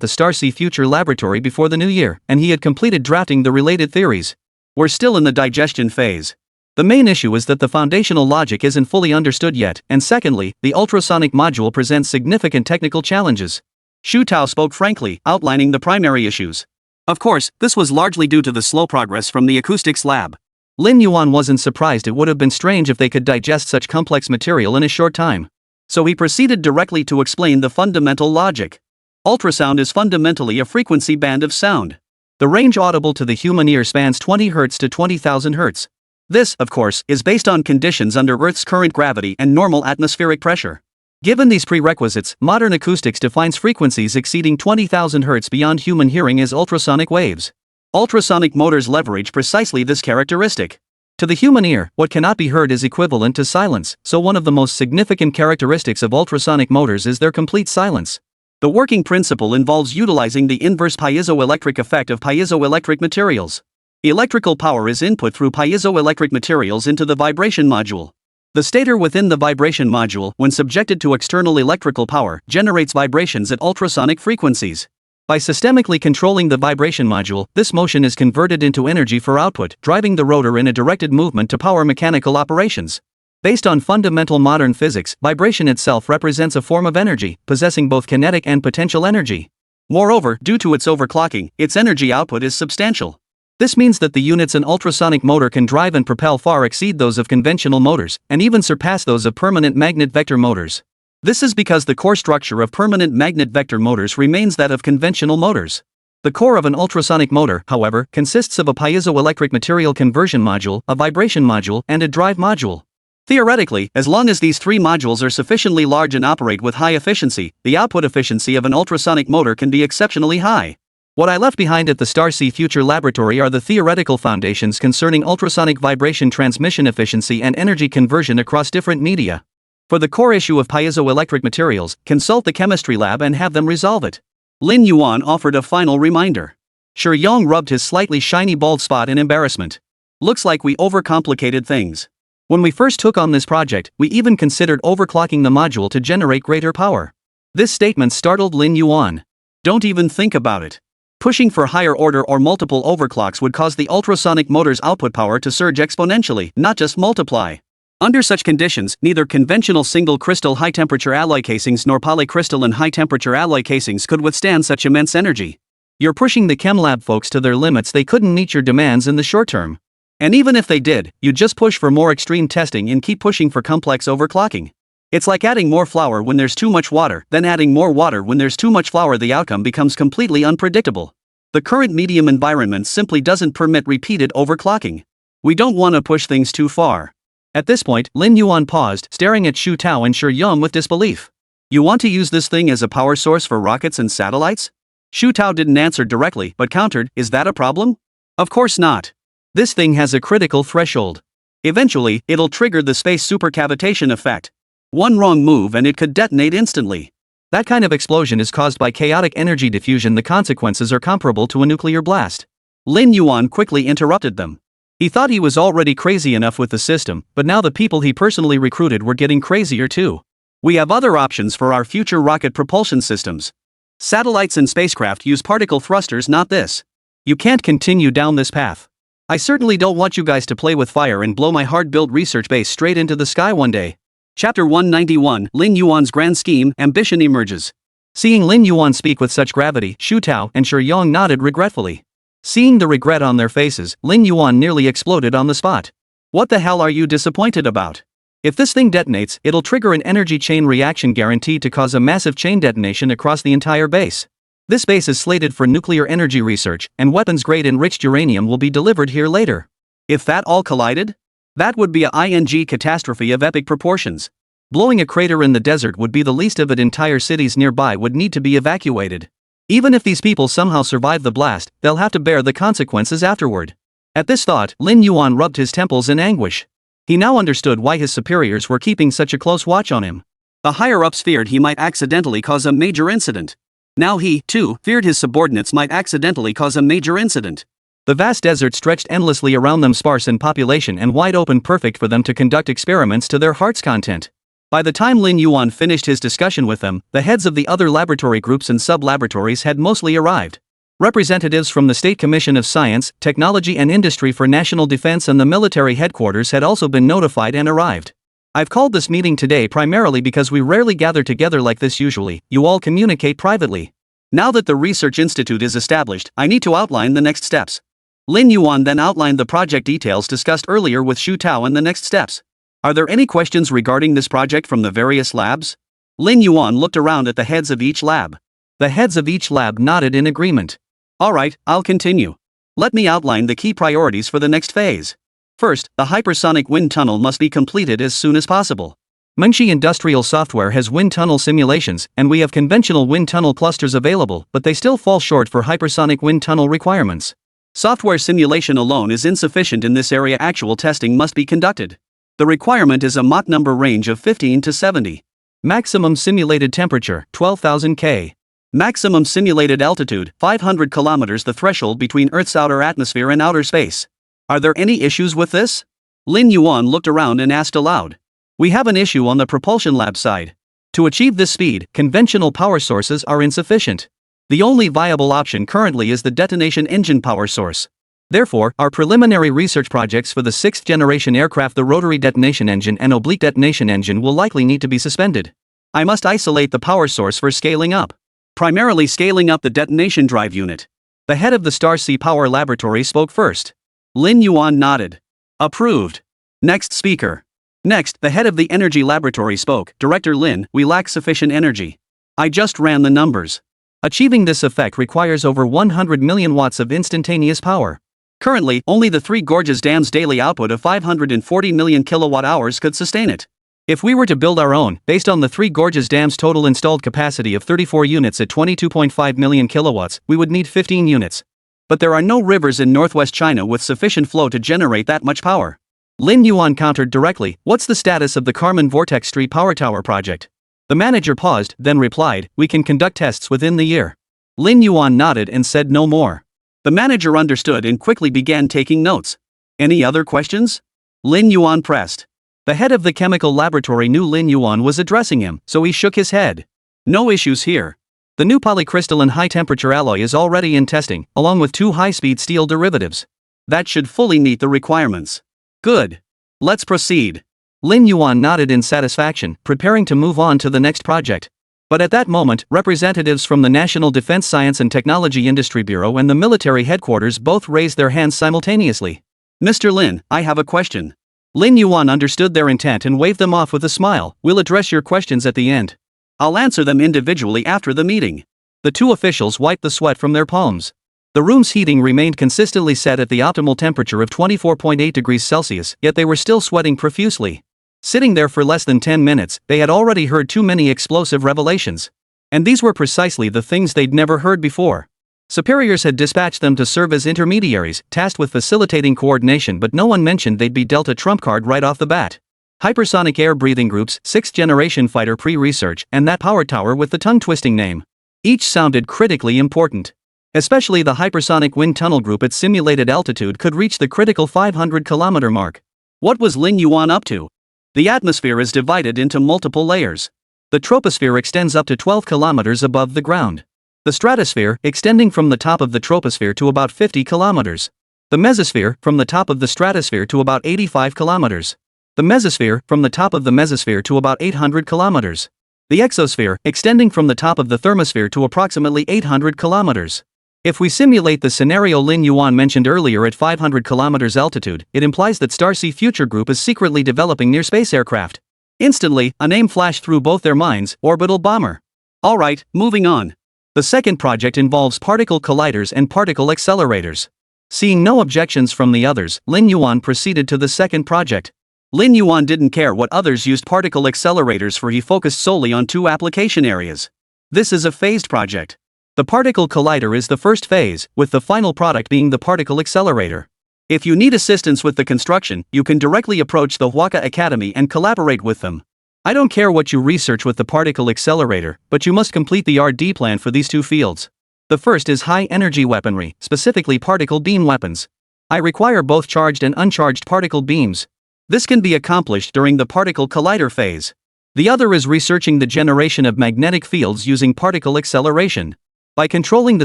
the Starsea Future Laboratory before the new year, and he had completed drafting the related theories. We're still in the digestion phase. The main issue is that the foundational logic isn't fully understood yet, and secondly, the ultrasonic module presents significant technical challenges. Xu Tao spoke frankly, outlining the primary issues. Of course, this was largely due to the slow progress from the acoustics lab. Lin Yuan wasn't surprised. It would have been strange if they could digest such complex material in a short time. So he proceeded directly to explain the fundamental logic. Ultrasound is fundamentally a frequency band of sound. The range audible to the human ear spans 20 Hz to 20,000 Hz. This, of course, is based on conditions under Earth's current gravity and normal atmospheric pressure. Given these prerequisites, modern acoustics defines frequencies exceeding 20,000 Hz beyond human hearing as ultrasonic waves. Ultrasonic motors leverage precisely this characteristic. To the human ear, what cannot be heard is equivalent to silence, so one of the most significant characteristics of ultrasonic motors is their complete silence. The working principle involves utilizing the inverse piezoelectric effect of piezoelectric materials. Electrical power is input through piezoelectric materials into the vibration module. The stator within the vibration module, when subjected to external electrical power, generates vibrations at ultrasonic frequencies. By systemically controlling the vibration module, this motion is converted into energy for output, driving the rotor in a directed movement to power mechanical operations. Based on fundamental modern physics, vibration itself represents a form of energy, possessing both kinetic and potential energy. Moreover, due to its overclocking, its energy output is substantial. This means that the units an ultrasonic motor can drive and propel far exceed those of conventional motors, and even surpass those of permanent magnet vector motors. This is because the core structure of permanent magnet vector motors remains that of conventional motors. The core of an ultrasonic motor, however, consists of a piezoelectric material conversion module, a vibration module, and a drive module. Theoretically, as long as these three modules are sufficiently large and operate with high efficiency, the output efficiency of an ultrasonic motor can be exceptionally high. What I left behind at the Starsea Future Laboratory are the theoretical foundations concerning ultrasonic vibration transmission efficiency and energy conversion across different media. For the core issue of piezoelectric materials, consult the chemistry lab and have them resolve it. Lin Yuan offered a final reminder. Sure Yang rubbed his slightly shiny bald spot in embarrassment. Looks like we overcomplicated things. When we first took on this project, we even considered overclocking the module to generate greater power. This statement startled Lin Yuan. Don't even think about it. Pushing for higher order or multiple overclocks would cause the ultrasonic motor's output power to surge exponentially, not just multiply. Under such conditions, neither conventional single-crystal high-temperature alloy casings nor polycrystalline high-temperature alloy casings could withstand such immense energy. You're pushing the ChemLab folks to their limits. They couldn't meet your demands in the short term. And even if they did, you'd just push for more extreme testing and keep pushing for complex overclocking. It's like adding more flour when there's too much water, then adding more water when there's too much flour. The outcome becomes completely unpredictable. The current medium environment simply doesn't permit repeated overclocking. We don't want to push things too far. At this point, Lin Yuan paused, staring at Shu Tao and Shi Yong with disbelief. You want to use this thing as a power source for rockets and satellites? Shu Tao didn't answer directly, but countered, is that a problem? Of course not. This thing has a critical threshold. Eventually, it'll trigger the space supercavitation effect. One wrong move and it could detonate instantly. That kind of explosion is caused by chaotic energy diffusion. The consequences are comparable to a nuclear blast. Lin Yuan quickly interrupted them. He thought he was already crazy enough with the system, but now the people he personally recruited were getting crazier too. We have other options for our future rocket propulsion systems. Satellites and spacecraft use particle thrusters, not this. You can't continue down this path. I certainly don't want you guys to play with fire and blow my hard-built research base straight into the sky one day. Chapter 191, Lin Yuan's grand scheme, ambition emerges. Seeing Lin Yuan speak with such gravity, Shu Tao and Shi Yong nodded regretfully. Seeing the regret on their faces, Lin Yuan nearly exploded on the spot. What the hell are you disappointed about? If this thing detonates, it'll trigger an energy chain reaction guaranteed to cause a massive chain detonation across the entire base. This base is slated for nuclear energy research, and weapons-grade enriched uranium will be delivered here later. If that all collided? That would be a catastrophe of epic proportions. Blowing a crater in the desert would be the least of it. Entire cities nearby would need to be evacuated. Even if these people somehow survive the blast, they'll have to bear the consequences afterward. At this thought, Lin Yuan rubbed his temples in anguish. He now understood why his superiors were keeping such a close watch on him. The higher-ups feared he might accidentally cause a major incident. Now he, too, feared his subordinates might accidentally cause a major incident. The vast desert stretched endlessly around them, sparse in population and wide open, perfect for them to conduct experiments to their heart's content. By the time Lin Yuan finished his discussion with them, the heads of the other laboratory groups and sub-laboratories had mostly arrived. Representatives from the State Commission of Science, Technology and Industry for National Defense and the military headquarters had also been notified and arrived. I've called this meeting today primarily because we rarely gather together like this usually. You all communicate privately. Now that the Research Institute is established, I need to outline the next steps. Lin Yuan then outlined the project details discussed earlier with Shu Tao and the next steps. Are there any questions regarding this project from the various labs? Lin Yuan looked around at the heads of each lab. The heads of each lab nodded in agreement. Alright, I'll continue. Let me outline the key priorities for the next phase. First, the hypersonic wind tunnel must be completed as soon as possible. Mengshi Industrial Software has wind tunnel simulations, and we have conventional wind tunnel clusters available, but they still fall short for hypersonic wind tunnel requirements. Software simulation alone is insufficient in this area. Actual testing must be conducted. The requirement is a Mach number range of 15 to 70. Maximum simulated temperature, 12,000 K. Maximum simulated altitude, 500 kilometers, the threshold between Earth's outer atmosphere and outer space. Are there any issues with this? Lin Yuan looked around and asked aloud. We have an issue on the propulsion lab side. To achieve this speed, conventional power sources are insufficient. The only viable option currently is the detonation engine power source. Therefore, our preliminary research projects for the 6th generation aircraft, the rotary detonation engine and oblique detonation engine, will likely need to be suspended. I must isolate the power source for scaling up. Primarily scaling up the detonation drive unit. The head of the Star Sea Power Laboratory spoke first. Lin Yuan nodded. Approved. Next speaker. Next, the head of the Energy Laboratory spoke. Director Lin, we lack sufficient energy. I just ran the numbers. Achieving this effect requires over 100 million watts of instantaneous power. Currently, only the Three Gorges Dam's daily output of 540 million kilowatt-hours could sustain it. If we were to build our own, based on the Three Gorges Dam's total installed capacity of 34 units at 22.5 million kilowatts, we would need 15 units. But there are no rivers in northwest China with sufficient flow to generate that much power. Lin Yuan countered directly, what's the status of the Carmen Vortex Street Power Tower project? The manager paused, then replied, we can conduct tests within the year. Lin Yuan nodded and said no more. The manager understood and quickly began taking notes. Any other questions? Lin Yuan pressed. The head of the chemical laboratory knew Lin Yuan was addressing him, so he shook his head. No issues here. The new polycrystalline high-temperature alloy is already in testing, along with 2 high-speed steel derivatives. That should fully meet the requirements. Good. Let's proceed. Lin Yuan nodded in satisfaction, preparing to move on to the next project. But at that moment, representatives from the National Defense Science and Technology Industry Bureau and the military headquarters both raised their hands simultaneously. Mr. Lin, I have a question. Lin Yuan understood their intent and waved them off with a smile. We'll address your questions at the end. I'll answer them individually after the meeting. The 2 officials wiped the sweat from their palms. The room's heating remained consistently set at the optimal temperature of 24.8 degrees Celsius, yet they were still sweating profusely. Sitting there for less than 10 minutes, they had already heard too many explosive revelations. And these were precisely the things they'd never heard before. Superiors had dispatched them to serve as intermediaries, tasked with facilitating coordination, but no one mentioned they'd be dealt a trump card right off the bat. Hypersonic air-breathing groups, 6th-generation fighter pre-research, and that power tower with the tongue-twisting name. Each sounded critically important. Especially the hypersonic wind tunnel group at simulated altitude could reach the critical 500-kilometer mark. What was Lin Yuan up to? The atmosphere is divided into multiple layers. The troposphere extends up to 12 kilometers above the ground. The stratosphere, extending from the top of the troposphere to about 50 kilometers. The mesosphere, from the top of the stratosphere to about 85 kilometers. The mesosphere, from the top of the mesosphere to about 800 kilometers. The exosphere, extending from the top of the thermosphere to approximately 800 kilometers. If we simulate the scenario Lin Yuan mentioned earlier at 500 kilometers altitude, it implies that Starsea Future Group is secretly developing near-space aircraft. Instantly, a name flashed through both their minds: orbital bomber. Alright, moving on. The second project involves particle colliders and particle accelerators. Seeing no objections from the others, Lin Yuan proceeded to the second project. Lin Yuan didn't care what others used particle accelerators for, he focused solely on 2 application areas. This is a phased project. The particle collider is the first phase, with the final product being the particle accelerator. If you need assistance with the construction, you can directly approach the Huaca Academy and collaborate with them. I don't care what you research with the particle accelerator, but you must complete the R&D plan for these 2 fields. The first is high-energy weaponry, specifically particle beam weapons. I require both charged and uncharged particle beams. This can be accomplished during the particle collider phase. The other is researching the generation of magnetic fields using particle acceleration. By controlling the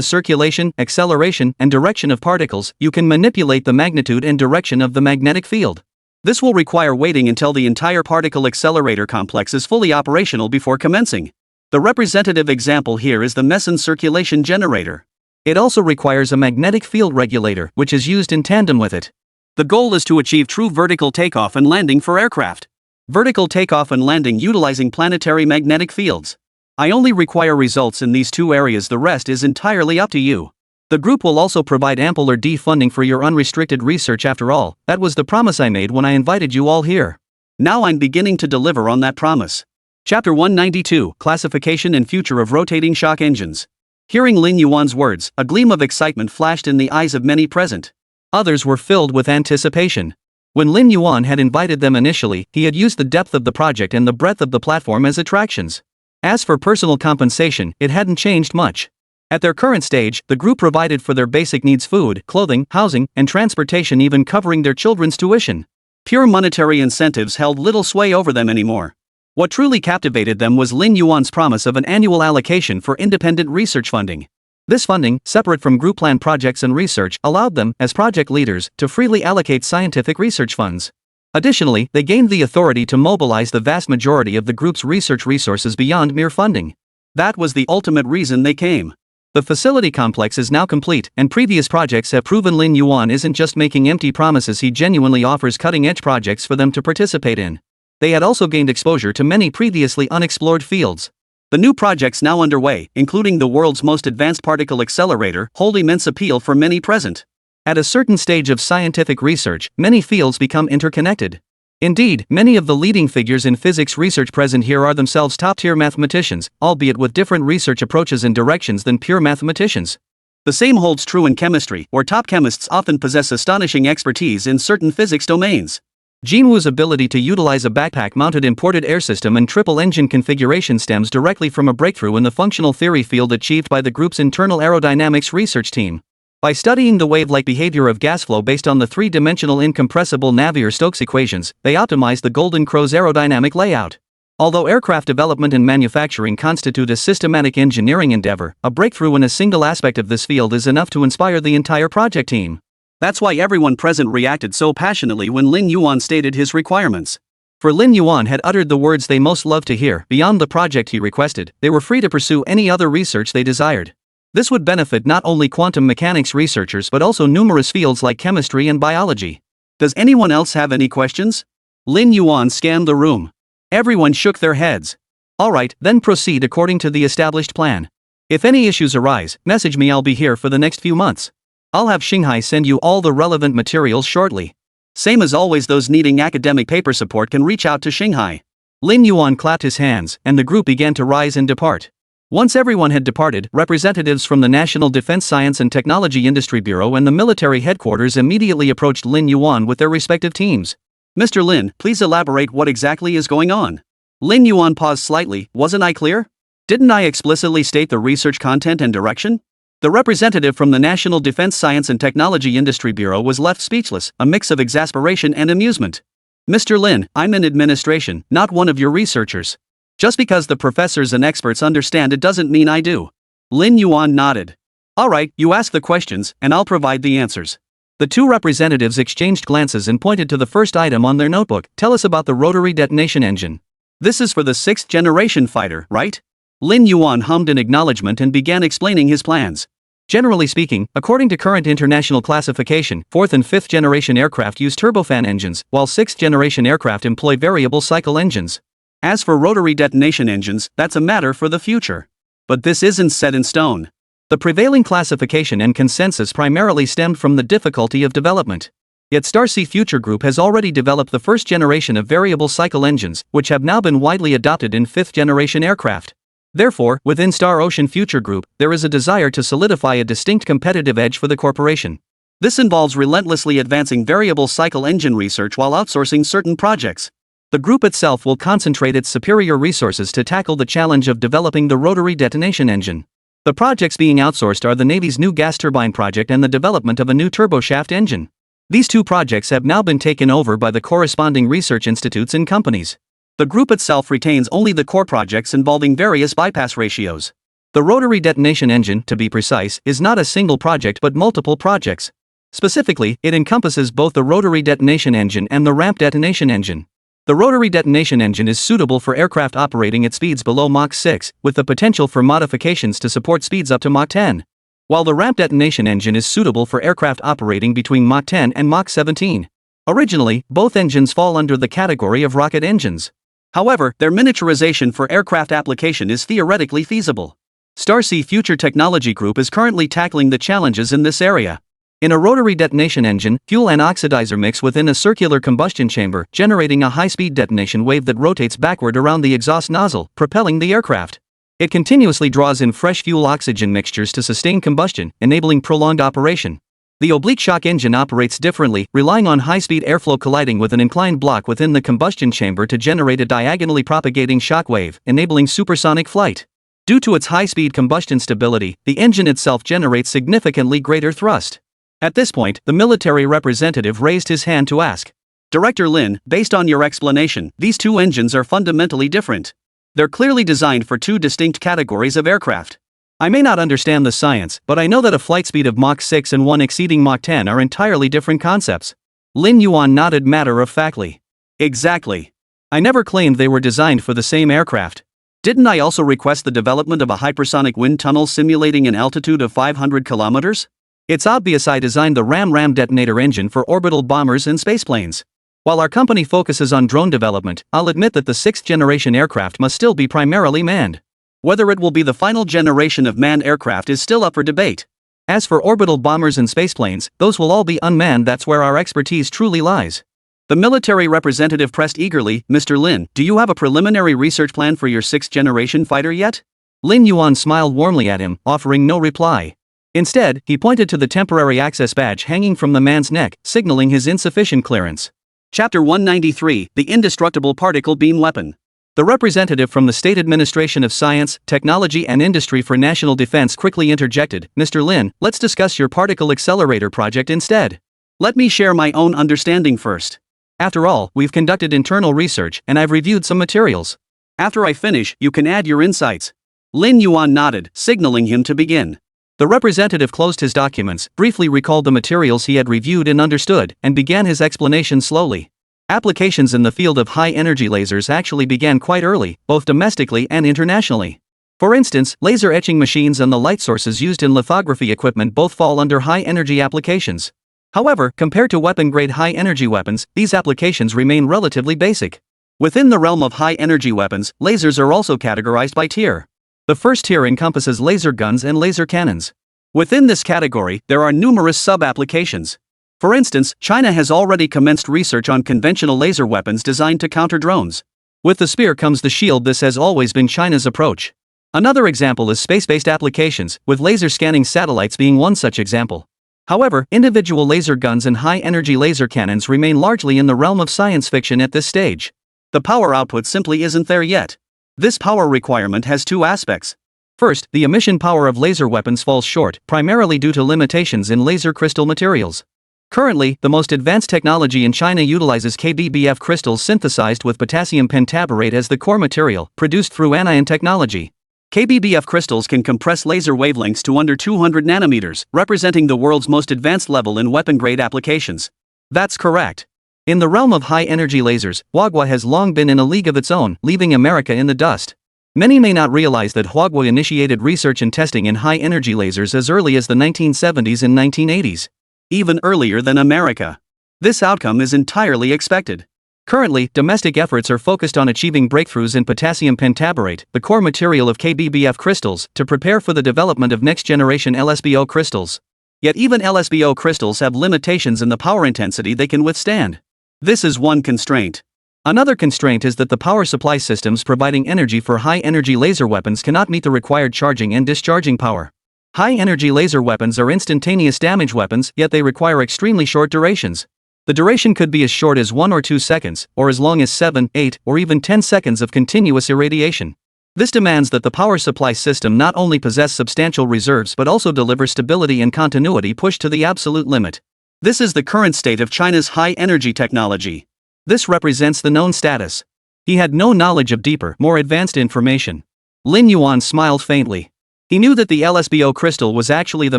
circulation, acceleration, and direction of particles, you can manipulate the magnitude and direction of the magnetic field. This will require waiting until the entire particle accelerator complex is fully operational before commencing. The representative example here is the meson circulation generator. It also requires a magnetic field regulator, which is used in tandem with it. The goal is to achieve true vertical takeoff and landing for aircraft. Vertical takeoff and landing utilizing planetary magnetic fields. I only require results in these 2 areas, the rest is entirely up to you. The group will also provide ample R&D funding for your unrestricted research. After all, that was the promise I made when I invited you all here. Now I'm beginning to deliver on that promise. Chapter 192, Classification and Future of Rotating Shock Engines. Hearing Lin Yuan's words, a gleam of excitement flashed in the eyes of many present. Others were filled with anticipation. When Lin Yuan had invited them initially, he had used the depth of the project and the breadth of the platform as attractions. As for personal compensation, it hadn't changed much. At their current stage, the group provided for their basic needs: food, clothing, housing, and transportation, even covering their children's tuition. Pure monetary incentives held little sway over them anymore. What truly captivated them was Lin Yuan's promise of an annual allocation for independent research funding. This funding, separate from group plan projects and research, allowed them, as project leaders, to freely allocate scientific research funds. Additionally, they gained the authority to mobilize the vast majority of the group's research resources beyond mere funding. That was the ultimate reason they came. The facility complex is now complete, and previous projects have proven Lin Yuan isn't just making empty promises, he genuinely offers cutting-edge projects for them to participate in. They had also gained exposure to many previously unexplored fields. The new projects now underway, including the world's most advanced particle accelerator, hold immense appeal for many present. At a certain stage of scientific research, many fields become interconnected. Indeed, many of the leading figures in physics research present here are themselves top-tier mathematicians, albeit with different research approaches and directions than pure mathematicians. The same holds true in chemistry, where top chemists often possess astonishing expertise in certain physics domains. Jinwoo's ability to utilize a backpack-mounted imported air system and triple-engine configuration stems directly from a breakthrough in the functional theory field achieved by the group's internal aerodynamics research team. By studying the wave-like behavior of gas flow based on the three-dimensional incompressible Navier-Stokes equations, they optimized the Golden Crow's aerodynamic layout. Although aircraft development and manufacturing constitute a systematic engineering endeavor, a breakthrough in a single aspect of this field is enough to inspire the entire project team. That's why everyone present reacted so passionately when Lin Yuan stated his requirements. For Lin Yuan had uttered the words they most loved to hear. Beyond the project he requested, they were free to pursue any other research they desired. This would benefit not only quantum mechanics researchers but also numerous fields like chemistry and biology. Does anyone else have any questions? Lin Yuan scanned the room. Everyone shook their heads. Alright, then proceed according to the established plan. If any issues arise, message me. I'll be here for the next few months. I'll have Shanghai send you all the relevant materials shortly. Same as always, those needing academic paper support can reach out to Shanghai. Lin Yuan clapped his hands, and the group began to rise and depart. Once everyone had departed, representatives from the National Defense Science and Technology Industry Bureau and the military headquarters immediately approached Lin Yuan with their respective teams. Mr. Lin, please elaborate what exactly is going on. Lin Yuan paused slightly. Wasn't I clear? Didn't I explicitly state the research content and direction? The representative from the National Defense Science and Technology Industry Bureau was left speechless, a mix of exasperation and amusement. Mr. Lin, I'm in administration, not one of your researchers. Just because the professors and experts understand it doesn't mean I do. Lin Yuan nodded. Alright, you ask the questions, and I'll provide the answers. The two representatives exchanged glances and pointed to the first item on their notebook. Tell us about the rotary detonation engine. This is for the 6th generation fighter, right? Lin Yuan hummed in acknowledgement and began explaining his plans. Generally speaking, according to current international classification, 4th and 5th generation aircraft use turbofan engines, while 6th generation aircraft employ variable cycle engines. As for rotary detonation engines, that's a matter for the future. But this isn't set in stone. The prevailing classification and consensus primarily stemmed from the difficulty of development. Yet Starsea Future Group has already developed the first generation of variable cycle engines, which have now been widely adopted in 5th generation aircraft. Therefore, within Star Ocean Future Group, there is a desire to solidify a distinct competitive edge for the corporation. This involves relentlessly advancing variable cycle engine research while outsourcing certain projects. The group itself will concentrate its superior resources to tackle the challenge of developing the rotary detonation engine. The projects being outsourced are the Navy's new gas turbine project and the development of a new turboshaft engine. These two projects have now been taken over by the corresponding research institutes and companies. The group itself retains only the core projects involving various bypass ratios. The rotary detonation engine, to be precise, is not a single project but multiple projects. Specifically, it encompasses both the rotary detonation engine and the ramp detonation engine. The rotary detonation engine is suitable for aircraft operating at speeds below Mach 6, with the potential for modifications to support speeds up to Mach 10. While the ramp detonation engine is suitable for aircraft operating between Mach 10 and Mach 17. Originally, both engines fall under the category of rocket engines. However, their miniaturization for aircraft application is theoretically feasible. Starsea Future Technology Group is currently tackling the challenges in this area. In a rotary detonation engine, fuel and oxidizer mix within a circular combustion chamber, generating a high-speed detonation wave that rotates backward around the exhaust nozzle, propelling the aircraft. It continuously draws in fresh fuel-oxygen mixtures to sustain combustion, enabling prolonged operation. The oblique shock engine operates differently, relying on high-speed airflow colliding with an inclined block within the combustion chamber to generate a diagonally propagating shock wave, enabling supersonic flight. Due to its high-speed combustion stability, the engine itself generates significantly greater thrust. At this point, the military representative raised his hand to ask, Director Lin, based on your explanation, these two engines are fundamentally different. They're clearly designed for two distinct categories of aircraft. I may not understand the science, but I know that a flight speed of Mach 6 and one exceeding Mach 10 are entirely different concepts. Lin Yuan nodded matter-of-factly. Exactly. I never claimed they were designed for the same aircraft. Didn't I also request the development of a hypersonic wind tunnel simulating an altitude of 500 kilometers? It's obvious I designed the RAM detonator engine for orbital bombers and spaceplanes. While our company focuses on drone development, I'll admit that the 6th generation aircraft must still be primarily manned. Whether it will be the final generation of manned aircraft is still up for debate. As for orbital bombers and spaceplanes, those will all be unmanned. That's where our expertise truly lies. The military representative pressed eagerly, Mr. Lin, do you have a preliminary research plan for your 6th generation fighter yet? Lin Yuan smiled warmly at him, offering no reply. Instead, he pointed to the temporary access badge hanging from the man's neck, signaling his insufficient clearance. Chapter 193, The Indestructible Particle Beam Weapon. The representative from the State Administration of Science, Technology and Industry for National Defense quickly interjected, Mr. Lin, let's discuss your particle accelerator project instead. Let me share my own understanding first. After all, we've conducted internal research and I've reviewed some materials. After I finish, you can add your insights. Lin Yuan nodded, signaling him to begin. The representative closed his documents, briefly recalled the materials he had reviewed and understood, and began his explanation slowly. Applications in the field of high-energy lasers actually began quite early, both domestically and internationally. For instance, laser etching machines and the light sources used in lithography equipment both fall under high-energy applications. However, compared to weapon-grade high-energy weapons, these applications remain relatively basic. Within the realm of high-energy weapons, lasers are also categorized by tier. The first tier encompasses laser guns and laser cannons. Within this category, there are numerous sub-applications. For instance, China has already commenced research on conventional laser weapons designed to counter drones. With the spear comes the shield. This has always been China's approach. Another example is space-based applications, with laser scanning satellites being one such example. However, individual laser guns and high-energy laser cannons remain largely in the realm of science fiction at this stage. The power output simply isn't there yet. This power requirement has two aspects. First, the emission power of laser weapons falls short, primarily due to limitations in laser crystal materials. Currently, the most advanced technology in China utilizes KBBF crystals synthesized with potassium pentaborate as the core material, produced through anion technology. KBBF crystals can compress laser wavelengths to under 200 nanometers, representing the world's most advanced level in weapon-grade applications. That's correct. In the realm of high-energy lasers, Huagua has long been in a league of its own, leaving America in the dust. Many may not realize that Huagua initiated research and testing in high-energy lasers as early as the 1970s and 1980s. Even earlier than America. This outcome is entirely expected. Currently, domestic efforts are focused on achieving breakthroughs in potassium pentaborate, the core material of KBBF crystals, to prepare for the development of next-generation LSBO crystals. Yet even LSBO crystals have limitations in the power intensity they can withstand. This is one constraint. Another constraint is that the power supply systems providing energy for high-energy laser weapons cannot meet the required charging and discharging power. High-energy laser weapons are instantaneous damage weapons, yet they require extremely short durations. The duration could be as short as 1 or 2 seconds, or as long as 7, 8, or even 10 seconds of continuous irradiation. This demands that the power supply system not only possess substantial reserves but also deliver stability and continuity pushed to the absolute limit. This is the current state of China's high-energy technology. This represents the known status. He had no knowledge of deeper, more advanced information. Lin Yuan smiled faintly. He knew that the LSBO crystal was actually the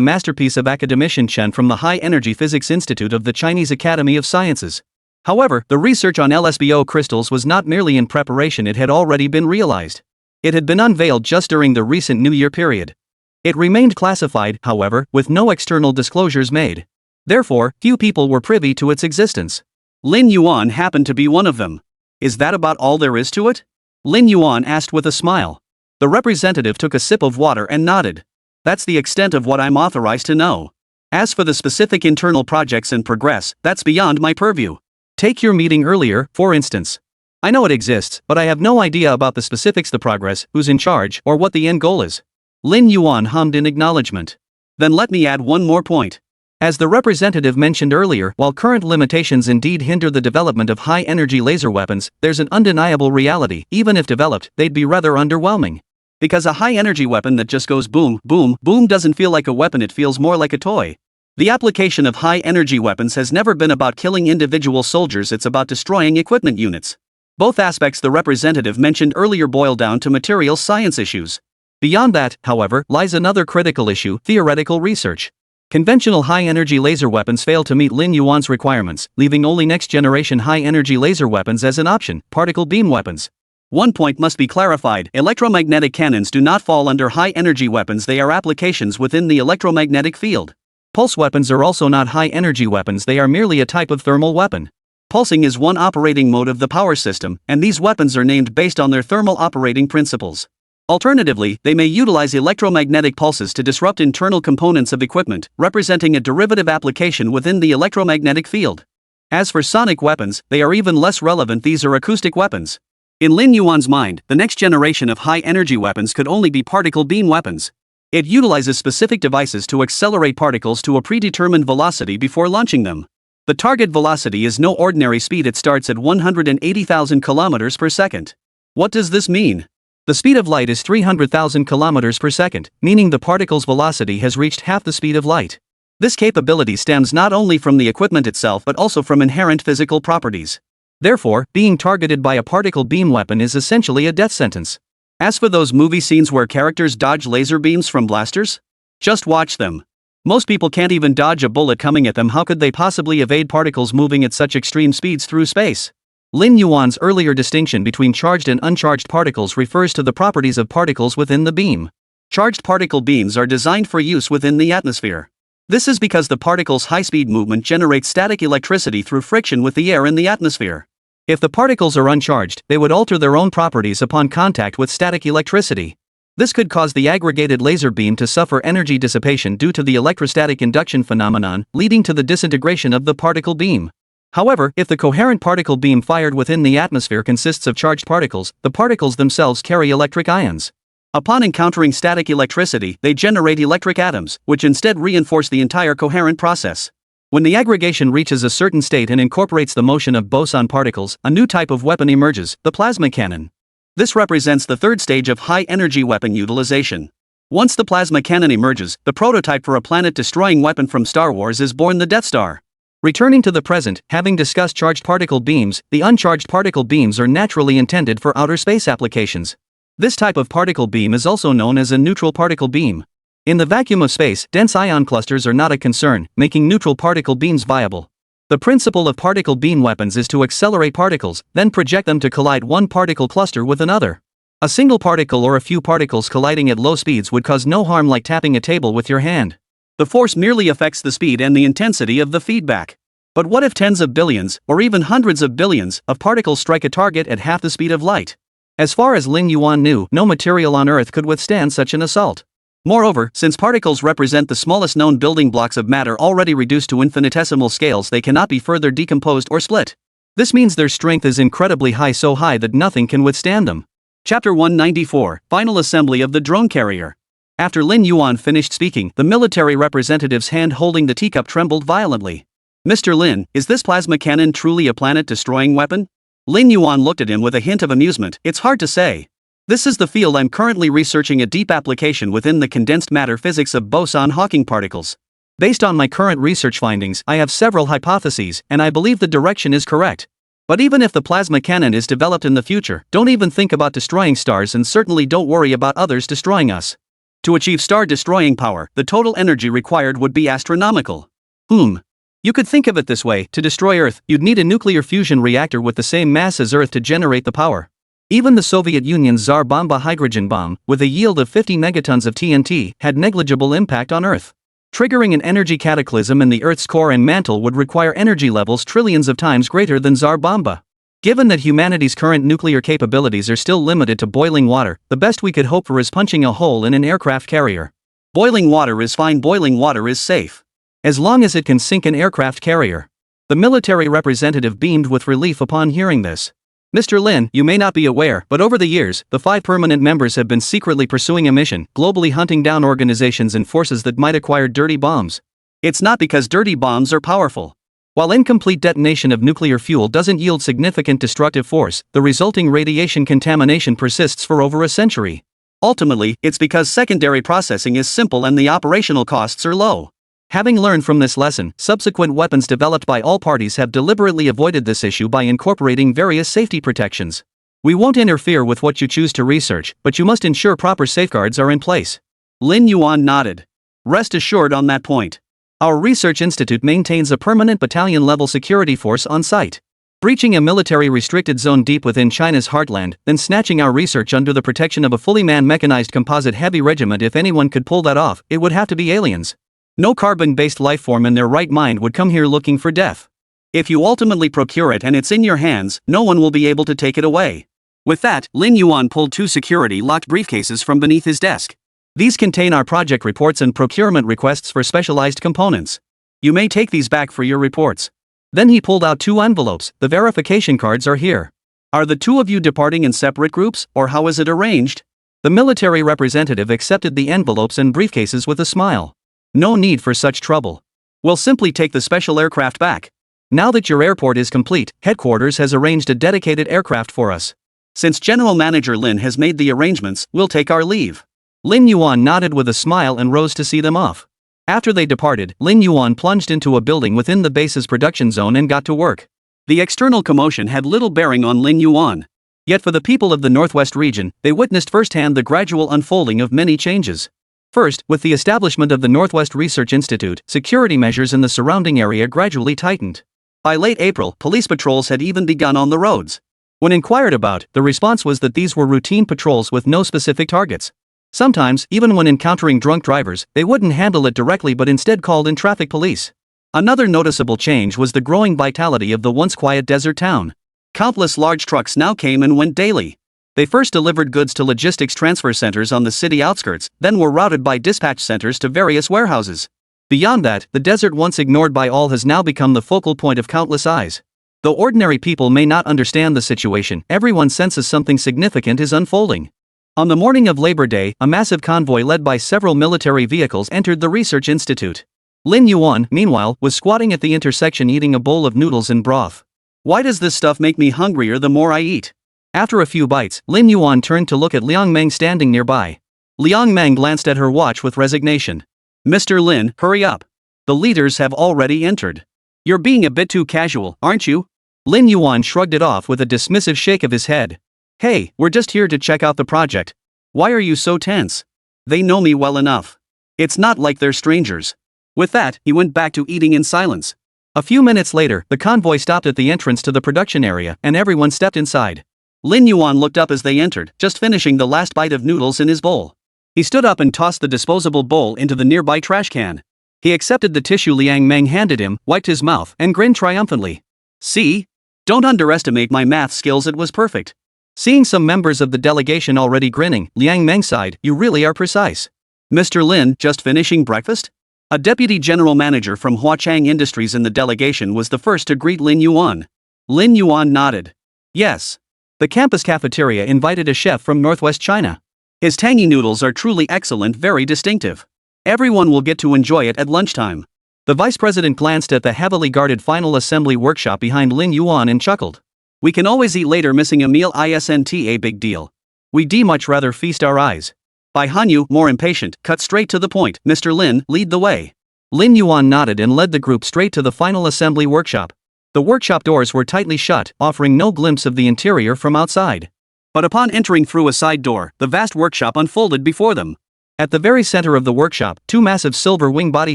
masterpiece of academician Chen from the High Energy Physics Institute of the Chinese Academy of Sciences. However, the research on LSBO crystals was not merely in preparation, it had already been realized. It had been unveiled just during the recent New Year period. It remained classified, however, with no external disclosures made. Therefore, few people were privy to its existence. Lin Yuan happened to be one of them. Is that about all there is to it? Lin Yuan asked with a smile. The representative took a sip of water and nodded. That's the extent of what I'm authorized to know. As for the specific internal projects in progress, that's beyond my purview. Take your meeting earlier, for instance. I know it exists, but I have no idea about the specifics, the progress, who's in charge, or what the end goal is. Lin Yuan hummed in acknowledgement. Then let me add one more point. As the representative mentioned earlier, while current limitations indeed hinder the development of high-energy laser weapons, there's an undeniable reality. Even if developed, they'd be rather underwhelming. Because a high-energy weapon that just goes boom, boom, boom doesn't feel like a weapon, it feels more like a toy. The application of high-energy weapons has never been about killing individual soldiers, it's about destroying equipment units. Both aspects the representative mentioned earlier boil down to material science issues. Beyond that, however, lies another critical issue: theoretical research. Conventional high-energy laser weapons fail to meet Lin Yuan's requirements, leaving only next-generation high-energy laser weapons as an option: particle beam weapons. One point must be clarified: electromagnetic cannons do not fall under high-energy weapons, they are applications within the electromagnetic field. Pulse weapons are also not high-energy weapons, they are merely a type of thermal weapon. Pulsing is one operating mode of the power system, and these weapons are named based on their thermal operating principles. Alternatively, they may utilize electromagnetic pulses to disrupt internal components of equipment, representing a derivative application within the electromagnetic field. As for sonic weapons, they are even less relevant, these are acoustic weapons. In Lin Yuan's mind, the next generation of high-energy weapons could only be particle beam weapons. It utilizes specific devices to accelerate particles to a predetermined velocity before launching them. The target velocity is no ordinary speed, it starts at 180,000 kilometers per second. What does this mean? The speed of light is 300,000 kilometers per second, meaning the particle's velocity has reached half the speed of light. This capability stems not only from the equipment itself but also from inherent physical properties. Therefore, being targeted by a particle beam weapon is essentially a death sentence. As for those movie scenes where characters dodge laser beams from blasters, just watch them. Most people can't even dodge a bullet coming at them. How could they possibly evade particles moving at such extreme speeds through space? Lin Yuan's earlier distinction between charged and uncharged particles refers to the properties of particles within the beam. Charged particle beams are designed for use within the atmosphere. This is because the particle's high-speed movement generates static electricity through friction with the air in the atmosphere. If the particles are uncharged, they would alter their own properties upon contact with static electricity. This could cause the aggregated laser beam to suffer energy dissipation due to the electrostatic induction phenomenon, leading to the disintegration of the particle beam. However, if the coherent particle beam fired within the atmosphere consists of charged particles, the particles themselves carry electric ions. Upon encountering static electricity, they generate electric atoms, which instead reinforce the entire coherent process. When the aggregation reaches a certain state and incorporates the motion of boson particles, a new type of weapon emerges, the plasma cannon. This represents the third stage of high-energy weapon utilization. Once the plasma cannon emerges, the prototype for a planet-destroying weapon from Star Wars is born: the Death Star. Returning to the present, having discussed charged particle beams, the uncharged particle beams are naturally intended for outer space applications. This type of particle beam is also known as a neutral particle beam. In the vacuum of space, dense ion clusters are not a concern, making neutral particle beams viable. The principle of particle beam weapons is to accelerate particles, then project them to collide one particle cluster with another. A single particle or a few particles colliding at low speeds would cause no harm, like tapping a table with your hand. The force merely affects the speed and the intensity of the feedback. But what if tens of billions, or even hundreds of billions, of particles strike a target at half the speed of light? As far as Lin Yuan knew, no material on Earth could withstand such an assault. Moreover, since particles represent the smallest known building blocks of matter already reduced to infinitesimal scales, they cannot be further decomposed or split. This means their strength is incredibly high, so high that nothing can withstand them. Chapter 194, Final Assembly of the Drone Carrier. After Lin Yuan finished speaking, the military representative's hand holding the teacup trembled violently. Mr. Lin, is this plasma cannon truly a planet-destroying weapon? Lin Yuan looked at him with a hint of amusement. It's hard to say. This is the field I'm currently researching, a deep application within the condensed matter physics of boson Hawking particles. Based on my current research findings, I have several hypotheses, and I believe the direction is correct. But even if the plasma cannon is developed in the future, don't even think about destroying stars, and certainly don't worry about others destroying us. To achieve star-destroying power, the total energy required would be astronomical. You could think of it this way: to destroy Earth, you'd need a nuclear fusion reactor with the same mass as Earth to generate the power. Even the Soviet Union's Tsar Bomba hydrogen bomb, with a yield of 50 megatons of TNT, had negligible impact on Earth. Triggering an energy cataclysm in the Earth's core and mantle would require energy levels trillions of times greater than Tsar Bomba. Given that humanity's current nuclear capabilities are still limited to boiling water, the best we could hope for is punching a hole in an aircraft carrier. Boiling water is fine, boiling water is safe. As long as it can sink an aircraft carrier. The military representative beamed with relief upon hearing this. Mr. Lin, you may not be aware, but over the years, the 5 permanent members have been secretly pursuing a mission, globally hunting down organizations and forces that might acquire dirty bombs. It's not because dirty bombs are powerful. While incomplete detonation of nuclear fuel doesn't yield significant destructive force, the resulting radiation contamination persists for over a century. Ultimately, it's because secondary processing is simple and the operational costs are low. Having learned from this lesson, subsequent weapons developed by all parties have deliberately avoided this issue by incorporating various safety protections. We won't interfere with what you choose to research, but you must ensure proper safeguards are in place. Lin Yuan nodded. Rest assured on that point. Our research institute maintains a permanent battalion-level security force on site. Breaching a military restricted zone deep within China's heartland, then snatching our research under the protection of a fully man-mechanized composite heavy regiment, if anyone could pull that off, it would have to be aliens. No carbon-based life form in their right mind would come here looking for death. If you ultimately procure it and it's in your hands, no one will be able to take it away. With that, Lin Yuan pulled 2 security-locked briefcases from beneath his desk. These contain our project reports and procurement requests for specialized components. You may take these back for your reports. Then he pulled out 2 envelopes. The verification cards are here. Are the 2 of you departing in separate groups, or how is it arranged? The military representative accepted the envelopes and briefcases with a smile. No need for such trouble. We'll simply take the special aircraft back. Now that your airport is complete, headquarters has arranged a dedicated aircraft for us. Since General Manager Lin has made the arrangements, we'll take our leave. Lin Yuan nodded with a smile and rose to see them off. After they departed, Lin Yuan plunged into a building within the base's production zone and got to work. The external commotion had little bearing on Lin Yuan. Yet for the people of the Northwest region, they witnessed firsthand the gradual unfolding of many changes. First, with the establishment of the Northwest Research Institute, security measures in the surrounding area gradually tightened. By late April, police patrols had even begun on the roads. When inquired about, the response was that these were routine patrols with no specific targets. Sometimes, even when encountering drunk drivers, they wouldn't handle it directly but instead called in traffic police. Another noticeable change was the growing vitality of the once quiet desert town. Countless large trucks now came and went daily. They first delivered goods to logistics transfer centers on the city outskirts, then were routed by dispatch centers to various warehouses. Beyond that, the desert once ignored by all has now become the focal point of countless eyes. Though ordinary people may not understand the situation, everyone senses something significant is unfolding. On the morning of Labor Day, a massive convoy led by several military vehicles entered the research institute. Lin Yuan, meanwhile, was squatting at the intersection eating a bowl of noodles and broth. Why does this stuff make me hungrier the more I eat? After a few bites, Lin Yuan turned to look at Liang Meng standing nearby. Liang Meng glanced at her watch with resignation. Mr. Lin, hurry up. The leaders have already entered. You're being a bit too casual, aren't you? Lin Yuan shrugged it off with a dismissive shake of his head. Hey, we're just here to check out the project. Why are you so tense? They know me well enough. It's not like they're strangers. With that, he went back to eating in silence. A few minutes later, the convoy stopped at the entrance to the production area, and everyone stepped inside. Lin Yuan looked up as they entered, just finishing the last bite of noodles in his bowl. He stood up and tossed the disposable bowl into the nearby trash can. He accepted the tissue Liang Meng handed him, wiped his mouth, and grinned triumphantly. See? Don't underestimate my math skills, it was perfect. Seeing some members of the delegation already grinning, Liang Meng sighed, you really are precise. Mr. Lin, just finishing breakfast? A deputy general manager from Huachang Industries in the delegation was the first to greet Lin Yuan. Lin Yuan nodded. Yes. The campus cafeteria invited a chef from Northwest China. His tangy noodles are truly excellent, very distinctive. Everyone will get to enjoy it at lunchtime. The vice president glanced at the heavily guarded final assembly workshop behind Lin Yuan and chuckled. We can always eat later, missing a meal isn't a big deal. We'd much rather feast our eyes. Bai Hanyu, more impatient, cut straight to the point. Mr. Lin, lead the way. Lin Yuan nodded and led the group straight to the final assembly workshop. The workshop doors were tightly shut, offering no glimpse of the interior from outside. But upon entering through a side door, the vast workshop unfolded before them. At the very center of the workshop, two massive silver wing-body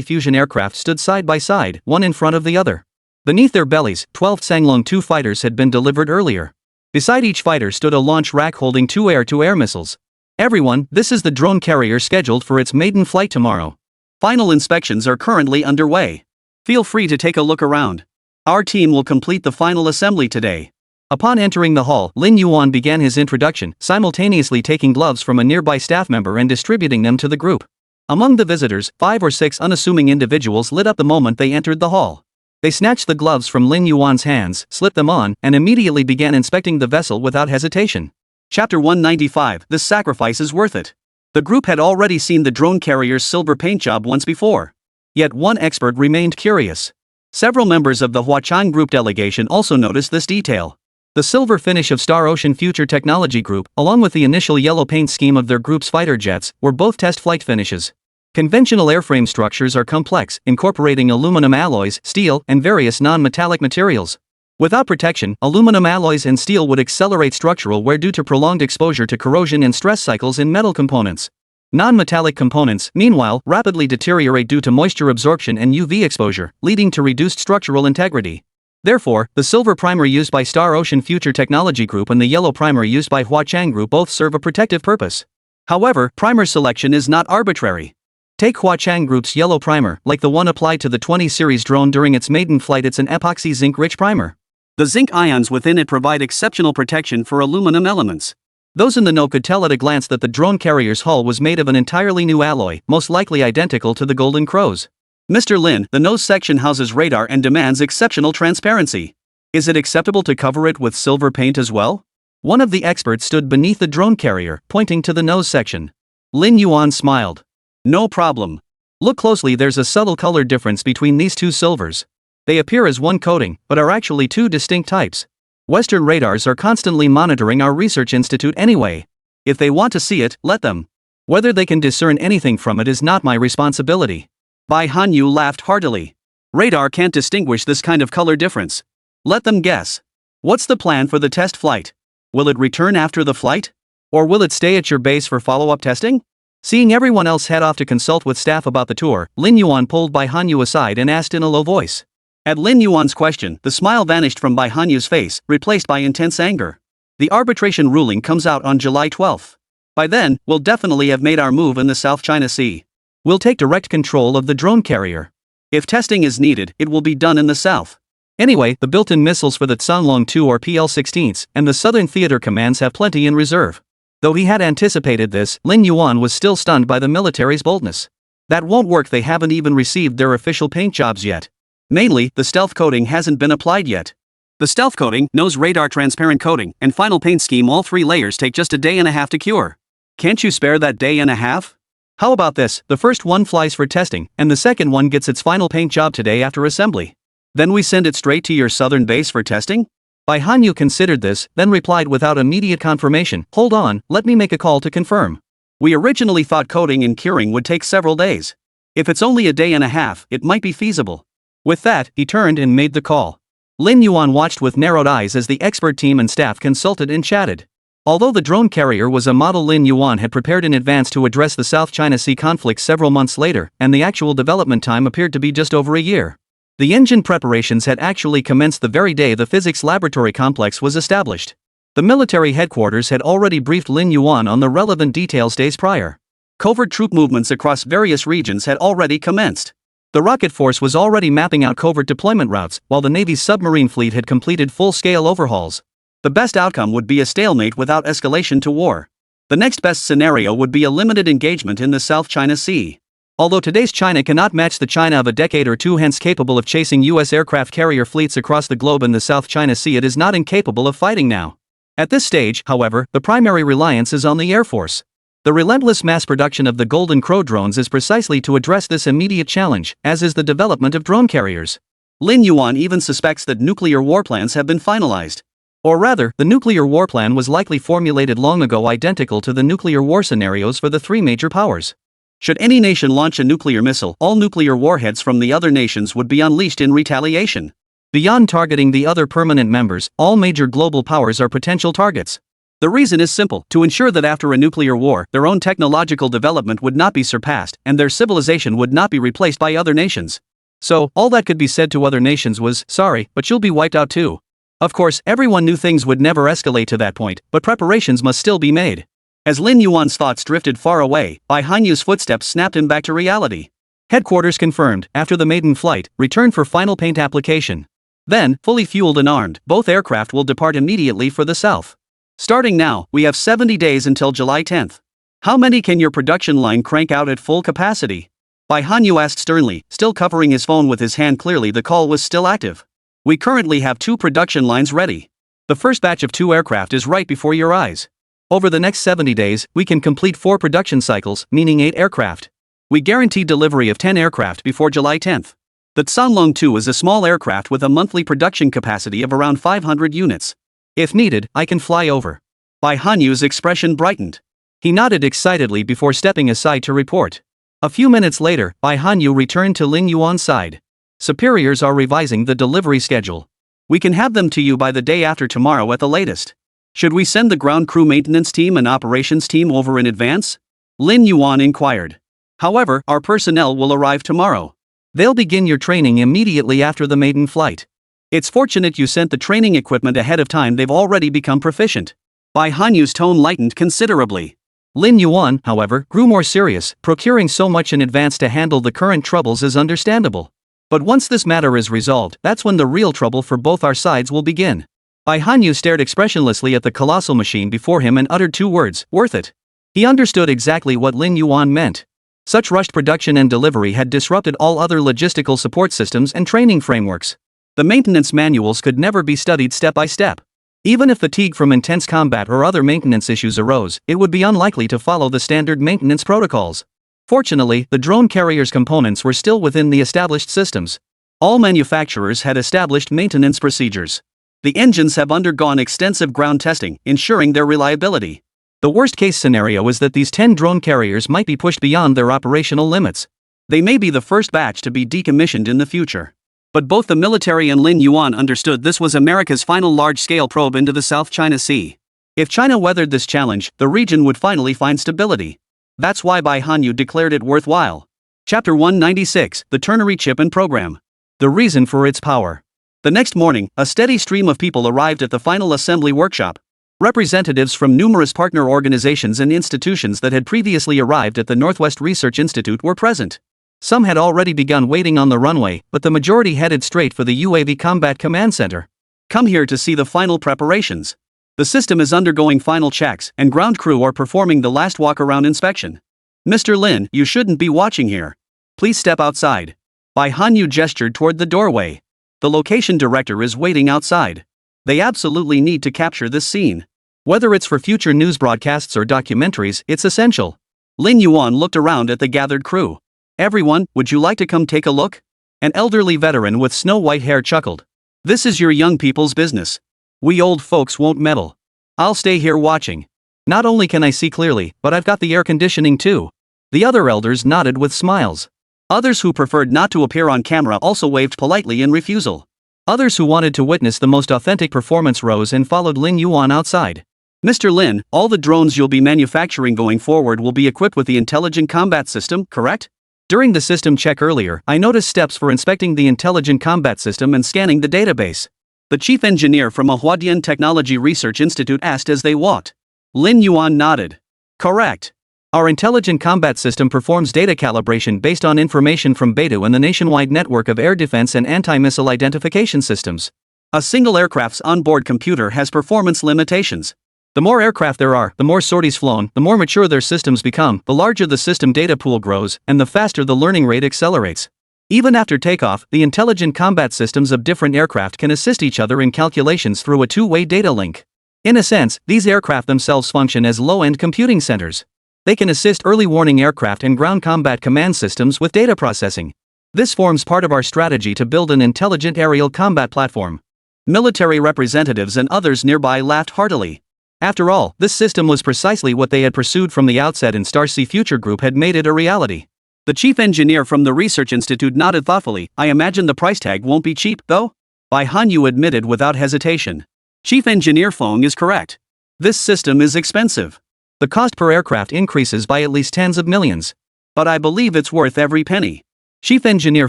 fusion aircraft stood side by side, one in front of the other. Beneath their bellies, 12 Sanglong II fighters had been delivered earlier. Beside each fighter stood a launch rack holding two air-to-air missiles. Everyone, this is the drone carrier scheduled for its maiden flight tomorrow. Final inspections are currently underway. Feel free to take a look around. Our team will complete the final assembly today. Upon entering the hall, Lin Yuan began his introduction, simultaneously taking gloves from a nearby staff member and distributing them to the group. Among the visitors, 5 or 6 unassuming individuals lit up the moment they entered the hall. They snatched the gloves from Lin Yuan's hands, slipped them on, and immediately began inspecting the vessel without hesitation. Chapter 195, This sacrifice is worth it. The group had already seen the drone carrier's silver paint job once before. Yet one expert remained curious. Several members of the Huachang Group delegation also noticed this detail. The silver finish of Star Ocean Future Technology Group, along with the initial yellow paint scheme of their group's fighter jets, were both test flight finishes. Conventional airframe structures are complex, incorporating aluminum alloys, steel, and various non-metallic materials. Without protection, aluminum alloys and steel would accelerate structural wear due to prolonged exposure to corrosion and stress cycles in metal components. Non-metallic components, meanwhile, rapidly deteriorate due to moisture absorption and UV exposure, leading to reduced structural integrity. Therefore, the silver primer used by Star Ocean Future Technology Group and the yellow primer used by Huachang Group both serve a protective purpose. However, primer selection is not arbitrary. Take Huachang Group's yellow primer, like the one applied to the 20 series drone during its maiden flight. It's an epoxy zinc-rich primer. The zinc ions within it provide exceptional protection for aluminum elements. Those in the know could tell at a glance that the drone carrier's hull was made of an entirely new alloy, most likely identical to the Golden Crow's. Mr. Lin, the nose section houses radar and demands exceptional transparency. Is it acceptable to cover it with silver paint as well? One of the experts stood beneath the drone carrier, pointing to the nose section. Lin Yuan smiled. No problem. Look closely, there's a subtle color difference between these two silvers. They appear as one coating, but are actually two distinct types. Western radars are constantly monitoring our research institute anyway. If they want to see it, let them. Whether they can discern anything from it is not my responsibility. Bai Hanyu laughed heartily. Radar can't distinguish this kind of color difference. Let them guess. What's the plan for the test flight? Will it return after the flight? Or will it stay at your base for follow-up testing? Seeing everyone else head off to consult with staff about the tour, Lin Yuan pulled Bai Hanyu aside and asked in a low voice. At Lin Yuan's question, the smile vanished from Bai Hanyu's face, replaced by intense anger. The arbitration ruling comes out on July 12th. By then, we'll definitely have made our move in the South China Sea. We'll take direct control of the drone carrier. If testing is needed, it will be done in the south. Anyway, the built-in missiles for the Tsanlong 2 or PL-16s and the Southern Theater Commands have plenty in reserve. Though he had anticipated this, Lin Yuan was still stunned by the military's boldness. That won't work, they haven't even received their official paint jobs yet. Mainly, the stealth coating hasn't been applied yet. The stealth coating, nose radar transparent coating, and final paint scheme, all 3 layers take just a day and a half to cure. Can't you spare that day and a half? How about this, the first one flies for testing, and the second one gets its final paint job today after assembly. Then we send it straight to your southern base for testing? Bai Hanyu considered this, then replied without immediate confirmation, hold on, let me make a call to confirm. We originally thought coating and curing would take several days. If it's only a day and a half, it might be feasible. With that, he turned and made the call. Lin Yuan watched with narrowed eyes as the expert team and staff consulted and chatted. Although the drone carrier was a model Lin Yuan had prepared in advance to address the South China Sea conflict several months later, and the actual development time appeared to be just over a year. The engine preparations had actually commenced the very day the physics laboratory complex was established. The military headquarters had already briefed Lin Yuan on the relevant details days prior. Covert troop movements across various regions had already commenced. The rocket force was already mapping out covert deployment routes, while the Navy's submarine fleet had completed full-scale overhauls. The best outcome would be a stalemate without escalation to war. The next best scenario would be a limited engagement in the South China Sea. Although today's China cannot match the China of a decade or two, hence capable of chasing U.S. aircraft carrier fleets across the globe in the South China Sea, it is not incapable of fighting now. At this stage, however, the primary reliance is on the Air Force. The relentless mass production of the Golden Crow drones is precisely to address this immediate challenge, as is the development of drone carriers. Lin Yuan even suspects that nuclear war plans have been finalized. Or rather, the nuclear war plan was likely formulated long ago, identical to the nuclear war scenarios for the 3 major powers. Should any nation launch a nuclear missile, all nuclear warheads from the other nations would be unleashed in retaliation. Beyond targeting the other permanent members, all major global powers are potential targets. The reason is simple: to ensure that after a nuclear war, their own technological development would not be surpassed, and their civilization would not be replaced by other nations. So, all that could be said to other nations was, sorry, but you'll be wiped out too. Of course, everyone knew things would never escalate to that point, but preparations must still be made. As Lin Yuan's thoughts drifted far away, Bai Hanyu's footsteps snapped him back to reality. Headquarters confirmed, after the maiden flight, return for final paint application. Then, fully fueled and armed, both aircraft will depart immediately for the south. Starting now, we have 70 days until July 10th. How many can your production line crank out at full capacity? Bai Hanyu asked sternly, still covering his phone with his hand. Clearly the call was still active. We currently have 2 production lines ready. The first batch of 2 aircraft is right before your eyes. Over the next 70 days, we can complete 4 production cycles, meaning 8 aircraft. We guarantee delivery of 10 aircraft before July 10th. The Tsanlong 2 is a small aircraft with a monthly production capacity of around 500 units. If needed, I can fly over. Bai Hanyu's expression brightened. He nodded excitedly before stepping aside to report. A few minutes later, Bai Hanyu returned to Lin Yuan's side. Superiors are revising the delivery schedule. We can have them to you by the day after tomorrow at the latest. Should we send the ground crew maintenance team and operations team over in advance? Lin Yuan inquired. However, our personnel will arrive tomorrow. They'll begin your training immediately after the maiden flight. It's fortunate you sent the training equipment ahead of time, they've already become proficient. Bai Hanyu's tone lightened considerably. Lin Yuan, however, grew more serious. Procuring so much in advance to handle the current troubles is understandable. But once this matter is resolved, that's when the real trouble for both our sides will begin. Bai Hanyu stared expressionlessly at the colossal machine before him and uttered 2 words, worth it. He understood exactly what Lin Yuan meant. Such rushed production and delivery had disrupted all other logistical support systems and training frameworks. The maintenance manuals could never be studied step by step. Even if fatigue from intense combat or other maintenance issues arose, it would be unlikely to follow the standard maintenance protocols. Fortunately, the drone carrier's components were still within the established systems. All manufacturers had established maintenance procedures. The engines have undergone extensive ground testing, ensuring their reliability. The worst-case scenario is that these 10 drone carriers might be pushed beyond their operational limits. They may be the first batch to be decommissioned in the future. But both the military and Lin Yuan understood this was America's final large-scale probe into the South China Sea. If China weathered this challenge, the region would finally find stability. That's why Bai Hanyu declared it worthwhile. Chapter 196, The Ternary Chip and Program. The reason for its power. The next morning, a steady stream of people arrived at the final assembly workshop. Representatives from numerous partner organizations and institutions that had previously arrived at the Northwest Research Institute were present. Some had already begun waiting on the runway, but the majority headed straight for the UAV Combat Command Center. Come here to see the final preparations. The system is undergoing final checks, and ground crew are performing the last walk-around inspection. Mr. Lin, you shouldn't be watching here. Please step outside. Bai Hanyu gestured toward the doorway. The location director is waiting outside. They absolutely need to capture this scene. Whether it's for future news broadcasts or documentaries, it's essential. Lin Yuan looked around at the gathered crew. Everyone, would you like to come take a look? An elderly veteran with snow-white hair chuckled. This is your young people's business. We old folks won't meddle. I'll stay here watching. Not only can I see clearly, but I've got the air conditioning too. The other elders nodded with smiles. Others who preferred not to appear on camera also waved politely in refusal. Others who wanted to witness the most authentic performance rose and followed Lin Yuan outside. Mr. Lin, all the drones you'll be manufacturing going forward will be equipped with the Intelligent Combat System, correct? During the system check earlier, I noticed steps for inspecting the Intelligent Combat System and scanning the database. The chief engineer from Manhwa Technology Research Institute asked as they walked. Lin Yuan nodded. Correct. Our Intelligent Combat System performs data calibration based on information from Beidou and the nationwide network of air defense and anti-missile identification systems. A single aircraft's onboard computer has performance limitations. The more aircraft there are, the more sorties flown, the more mature their systems become, the larger the system data pool grows, and the faster the learning rate accelerates. Even after takeoff, the intelligent combat systems of different aircraft can assist each other in calculations through a two-way data link. In a sense, these aircraft themselves function as low-end computing centers. They can assist early warning aircraft and ground combat command systems with data processing. This forms part of our strategy to build an intelligent aerial combat platform. Military representatives and others nearby laughed heartily. After all, this system was precisely what they had pursued from the outset, and Starsea Future Group had made it a reality. The chief engineer from the Research Institute nodded thoughtfully. I imagine the price tag won't be cheap, though? Bai Hanyu admitted without hesitation. Chief Engineer Feng is correct. This system is expensive. The cost per aircraft increases by at least tens of millions. But I believe it's worth every penny. Chief Engineer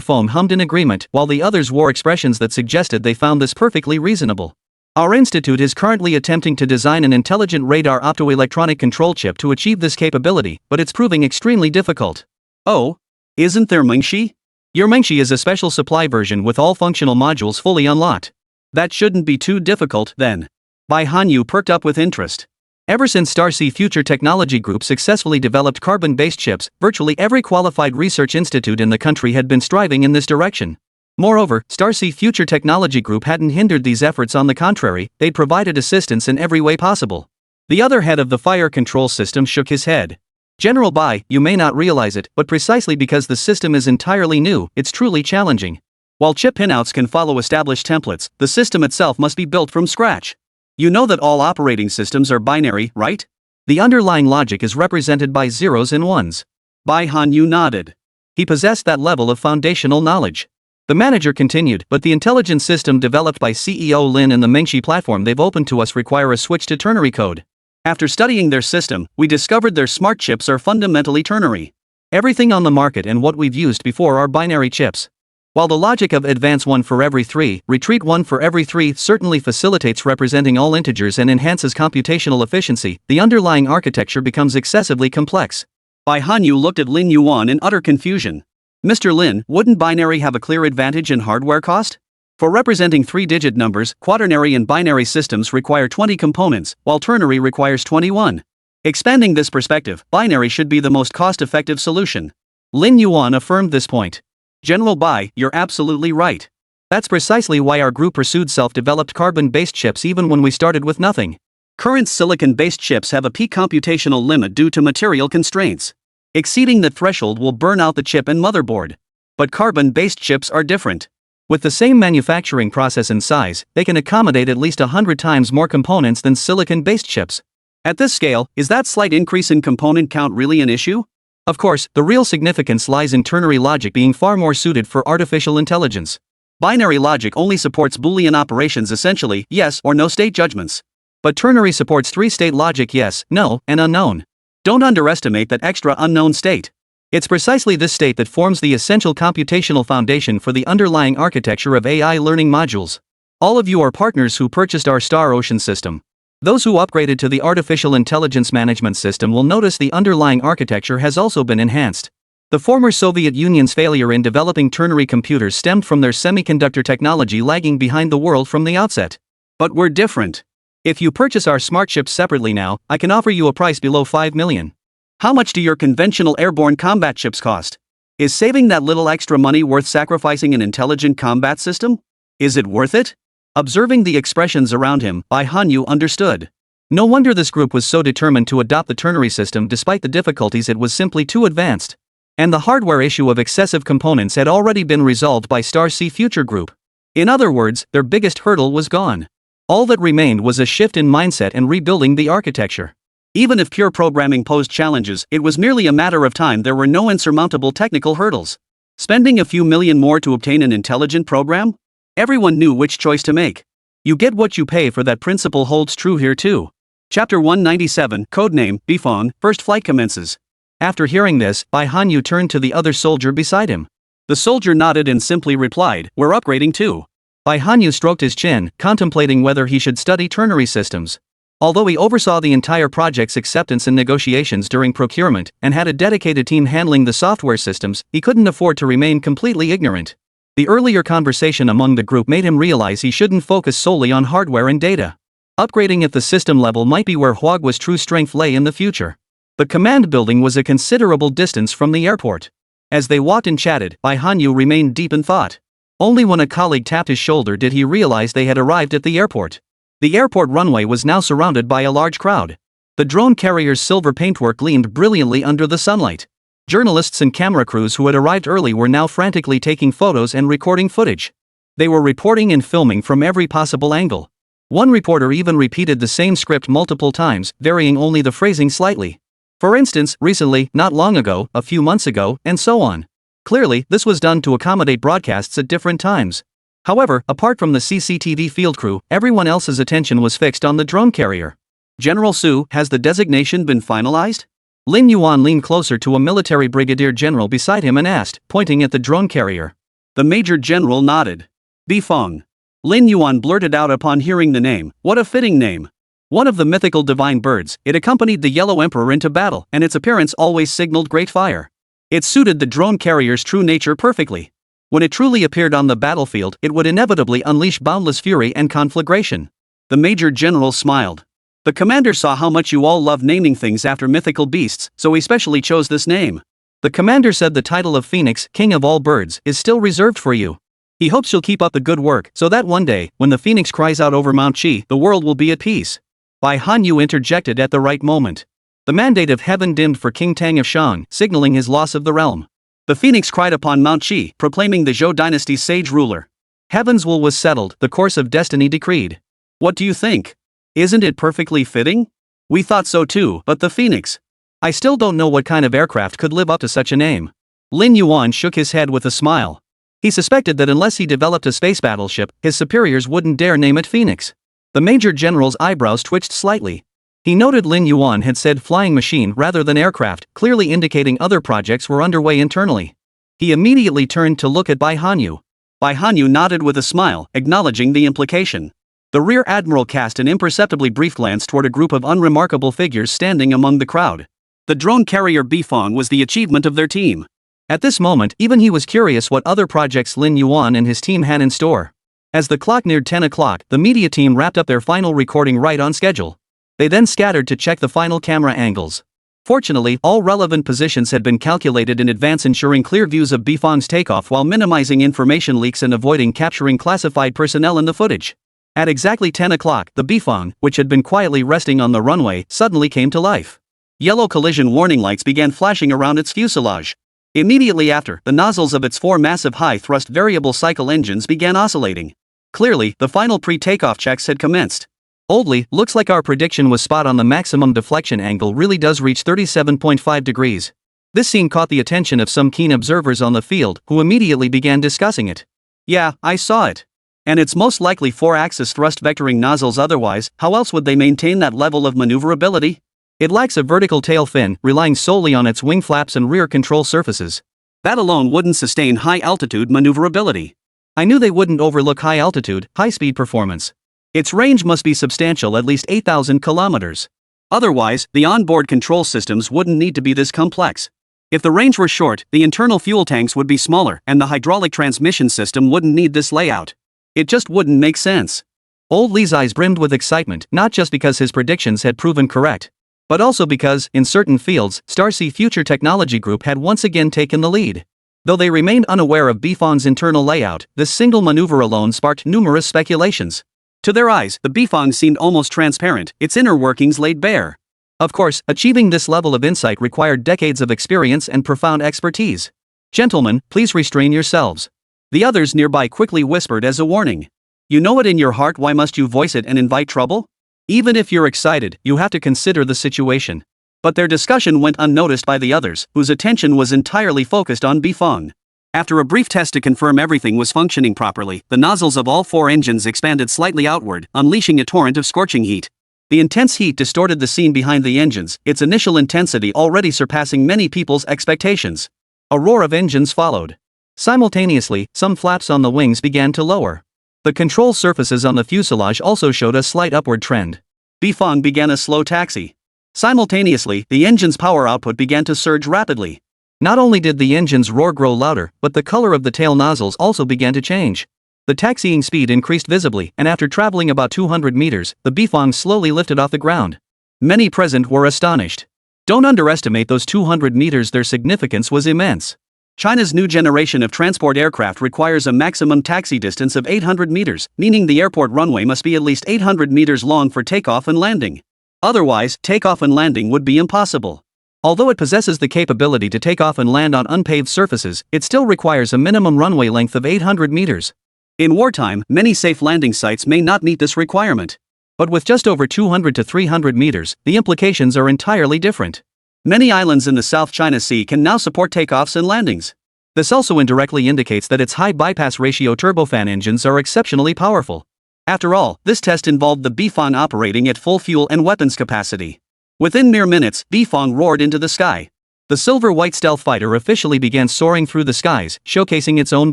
Feng hummed in agreement, while the others wore expressions that suggested they found this perfectly reasonable. Our institute is currently attempting to design an intelligent radar optoelectronic control chip to achieve this capability, but it's proving extremely difficult. Oh? Isn't there Mengshi? Your Mengshi is a special supply version with all functional modules fully unlocked. That shouldn't be too difficult, then. Bai Hanyu perked up with interest. Ever since Starsea Future Technology Group successfully developed carbon-based chips, virtually every qualified research institute in the country had been striving in this direction. Moreover, Starsea Future Technology Group hadn't hindered these efforts. On the contrary, they'd provided assistance in every way possible. The other head of the fire control system shook his head. General Bai, you may not realize it, but precisely because the system is entirely new, it's truly challenging. While chip pinouts can follow established templates, the system itself must be built from scratch. You know that all operating systems are binary, right? The underlying logic is represented by zeros and ones. Bai Hanyu nodded. He possessed that level of foundational knowledge. The manager continued, but the intelligence system developed by CEO Lin and the Mengshi platform they've opened to us require a switch to ternary code. After studying their system, we discovered their smart chips are fundamentally ternary. Everything on the market and what we've used before are binary chips. While the logic of advance 1 for every 3, retreat 1 for every 3 certainly facilitates representing all integers and enhances computational efficiency, the underlying architecture becomes excessively complex. Bai Hanyu looked at Lin Yuan in utter confusion. Mr. Lin, wouldn't binary have a clear advantage in hardware cost? For representing 3-digit numbers, quaternary and binary systems require 20 components, while ternary requires 21. Expanding this perspective, binary should be the most cost-effective solution. Lin Yuan affirmed this point. General Bai, you're absolutely right. That's precisely why our group pursued self-developed carbon-based chips even when we started with nothing. Current silicon-based chips have a peak computational limit due to material constraints. Exceeding the threshold will burn out the chip and motherboard. But carbon-based chips are different. With the same manufacturing process and size, they can accommodate at least 100 times more components than silicon-based chips. At this scale, is that slight increase in component count really an issue? Of course, the real significance lies in ternary logic being far more suited for artificial intelligence. Binary logic only supports Boolean operations, essentially yes or no state judgments. But ternary supports three-state logic, yes, no, and unknown. Don't underestimate that extra unknown state. It's precisely this state that forms the essential computational foundation for the underlying architecture of AI learning modules. All of you are partners who purchased our Star Ocean system. Those who upgraded to the Artificial Intelligence Management System will notice the underlying architecture has also been enhanced. The former Soviet Union's failure in developing ternary computers stemmed from their semiconductor technology lagging behind the world from the outset. But we're different. If you purchase our smart chips separately now, I can offer you a price below 5 million. How much do your conventional airborne combat chips cost? Is saving that little extra money worth sacrificing an intelligent combat system? Is it worth it? Observing the expressions around him, Bai Hanyu understood. No wonder this group was so determined to adopt the ternary system despite the difficulties. It was simply too advanced. And the hardware issue of excessive components had already been resolved by Star Sea Future Group. In other words, their biggest hurdle was gone. All that remained was a shift in mindset and rebuilding the architecture. Even if pure programming posed challenges, it was merely a matter of time. There were no insurmountable technical hurdles. Spending a few million more to obtain an intelligent program? Everyone knew which choice to make. You get what you pay for. That principle holds true here too. Chapter 197, Codename, Bifong, First Flight Commences. After hearing this, Bai Hanyu turned to the other soldier beside him. The soldier nodded and simply replied, "We're upgrading too." Bai Hanyu stroked his chin, contemplating whether he should study ternary systems. Although he oversaw the entire project's acceptance and negotiations during procurement, and had a dedicated team handling the software systems, he couldn't afford to remain completely ignorant. The earlier conversation among the group made him realize he shouldn't focus solely on hardware and data. Upgrading at the system level might be where Huagua's true strength lay in the future. The command building was a considerable distance from the airport. As they walked and chatted, Bai Hanyu remained deep in thought. Only when a colleague tapped his shoulder did he realize they had arrived at the airport. The airport runway was now surrounded by a large crowd. The drone carrier's silver paintwork gleamed brilliantly under the sunlight. Journalists and camera crews who had arrived early were now frantically taking photos and recording footage. They were reporting and filming from every possible angle. One reporter even repeated the same script multiple times, varying only the phrasing slightly. For instance, recently, not long ago, a few months ago, and so on. Clearly, this was done to accommodate broadcasts at different times. However, apart from the CCTV field crew, everyone else's attention was fixed on the drone carrier. General Su, has the designation been finalized? Lin Yuan leaned closer to a military brigadier general beside him and asked, pointing at the drone carrier. The major general nodded. Bifong. Lin Yuan blurted out upon hearing the name, "What a fitting name. One of the mythical divine birds, it accompanied the Yellow Emperor into battle, and its appearance always signaled great fire. It suited the drone carrier's true nature perfectly. When it truly appeared on the battlefield, it would inevitably unleash boundless fury and conflagration." The major general smiled. "The commander saw how much you all love naming things after mythical beasts, so he specially chose this name. The commander said the title of Phoenix, King of all birds, is still reserved for you. He hopes you'll keep up the good work, so that one day, when the phoenix cries out over Mount Qi, the world will be at peace." Bai Hanyu interjected at the right moment. The mandate of heaven dimmed for King Tang of Shang, signaling his loss of the realm. The phoenix cried upon Mount Qi, proclaiming the Zhou dynasty's sage ruler. Heaven's will was settled, the course of destiny decreed. What do you think? Isn't it perfectly fitting? We thought so too, but the phoenix. I still don't know what kind of aircraft could live up to such a name. Lin Yuan shook his head with a smile. He suspected that unless he developed a space battleship, his superiors wouldn't dare name it Phoenix. The major general's eyebrows twitched slightly. He noted Lin Yuan had said flying machine rather than aircraft, clearly indicating other projects were underway internally. He immediately turned to look at Bai Hanyu. Bai Hanyu nodded with a smile, acknowledging the implication. The rear admiral cast an imperceptibly brief glance toward a group of unremarkable figures standing among the crowd. The drone carrier Bifong was the achievement of their team. At this moment, even he was curious what other projects Lin Yuan and his team had in store. As the clock neared 10 o'clock, the media team wrapped up their final recording right on schedule. They then scattered to check the final camera angles. Fortunately, all relevant positions had been calculated in advance, ensuring clear views of Bifong's takeoff while minimizing information leaks and avoiding capturing classified personnel in the footage. At exactly 10 o'clock, the Bifong, which had been quietly resting on the runway, suddenly came to life. Yellow collision warning lights began flashing around its fuselage. Immediately after, the nozzles of its four massive high-thrust variable cycle engines began oscillating. Clearly, the final pre-takeoff checks had commenced. Oldly, looks like our prediction was spot on. The maximum deflection angle really does reach 37.5 degrees. This scene caught the attention of some keen observers on the field, who immediately began discussing it. Yeah, I saw it. And it's most likely 4-axis thrust vectoring nozzles, otherwise, how else would they maintain that level of maneuverability? It lacks a vertical tail fin, relying solely on its wing flaps and rear control surfaces. That alone wouldn't sustain high-altitude maneuverability. I knew they wouldn't overlook high-altitude, high-speed performance. Its range must be substantial, at least 8,000 kilometers. Otherwise, the onboard control systems wouldn't need to be this complex. If the range were short, the internal fuel tanks would be smaller and the hydraulic transmission system wouldn't need this layout. It just wouldn't make sense. Old Lee's eyes brimmed with excitement, not just because his predictions had proven correct, but also because, in certain fields, Starsea Future Technology Group had once again taken the lead. Though they remained unaware of Bifang's internal layout, this single maneuver alone sparked numerous speculations. To their eyes, the Bifang seemed almost transparent, its inner workings laid bare. Of course, achieving this level of insight required decades of experience and profound expertise. Gentlemen, please restrain yourselves. The others nearby quickly whispered as a warning. You know it in your heart, why must you voice it and invite trouble? Even if you're excited, you have to consider the situation. But their discussion went unnoticed by the others, whose attention was entirely focused on Bifang. After a brief test to confirm everything was functioning properly, the nozzles of all 4 engines expanded slightly outward, unleashing a torrent of scorching heat. The intense heat distorted the scene behind the engines, its initial intensity already surpassing many people's expectations. A roar of engines followed. Simultaneously, some flaps on the wings began to lower. The control surfaces on the fuselage also showed a slight upward trend. Bifang began a slow taxi. Simultaneously, the engine's power output began to surge rapidly. Not only did the engine's roar grow louder, but the color of the tail nozzles also began to change. The taxiing speed increased visibly, and after traveling about 200 meters, the Bifang slowly lifted off the ground. Many present were astonished. Don't underestimate those 200 meters, their significance was immense. China's new generation of transport aircraft requires a maximum taxi distance of 800 meters, meaning the airport runway must be at least 800 meters long for takeoff and landing. Otherwise, takeoff and landing would be impossible. Although it possesses the capability to take off and land on unpaved surfaces, it still requires a minimum runway length of 800 meters. In wartime, many safe landing sites may not meet this requirement. But with just over 200 to 300 meters, the implications are entirely different. Many islands in the South China Sea can now support takeoffs and landings. This also indirectly indicates that its high bypass ratio turbofan engines are exceptionally powerful. After all, this test involved the Bifang operating at full fuel and weapons capacity. Within mere minutes, Bifang roared into the sky. The silver-white stealth fighter officially began soaring through the skies, showcasing its own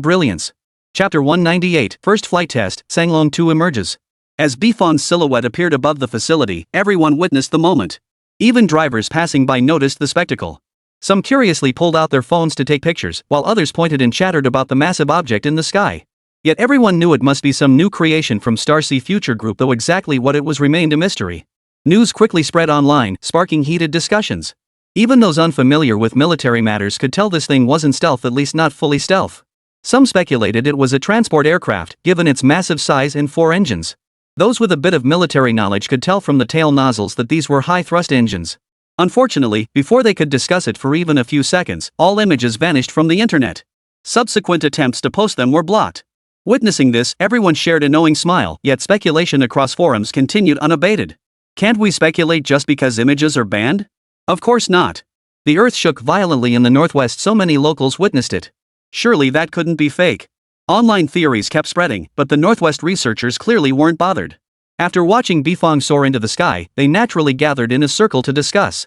brilliance. Chapter 198, First Flight Test, Sanglong 2 emerges. As Bifang's silhouette appeared above the facility, everyone witnessed the moment. Even drivers passing by noticed the spectacle. Some curiously pulled out their phones to take pictures, while others pointed and chattered about the massive object in the sky. Yet everyone knew it must be some new creation from Starsea Future Group, though exactly what it was remained a mystery. News quickly spread online, sparking heated discussions. Even those unfamiliar with military matters could tell this thing wasn't stealth, at least not fully stealth. Some speculated it was a transport aircraft, given its massive size and 4 engines. Those with a bit of military knowledge could tell from the tail nozzles that these were high-thrust engines. Unfortunately, before they could discuss it for even a few seconds, all images vanished from the internet. Subsequent attempts to post them were blocked. Witnessing this, everyone shared a knowing smile, yet speculation across forums continued unabated. Can't we speculate just because images are banned? Of course not. The earth shook violently in the northwest, so many locals witnessed it. Surely that couldn't be fake. Online theories kept spreading, but the Northwest researchers clearly weren't bothered. After watching Bifang soar into the sky, they naturally gathered in a circle to discuss.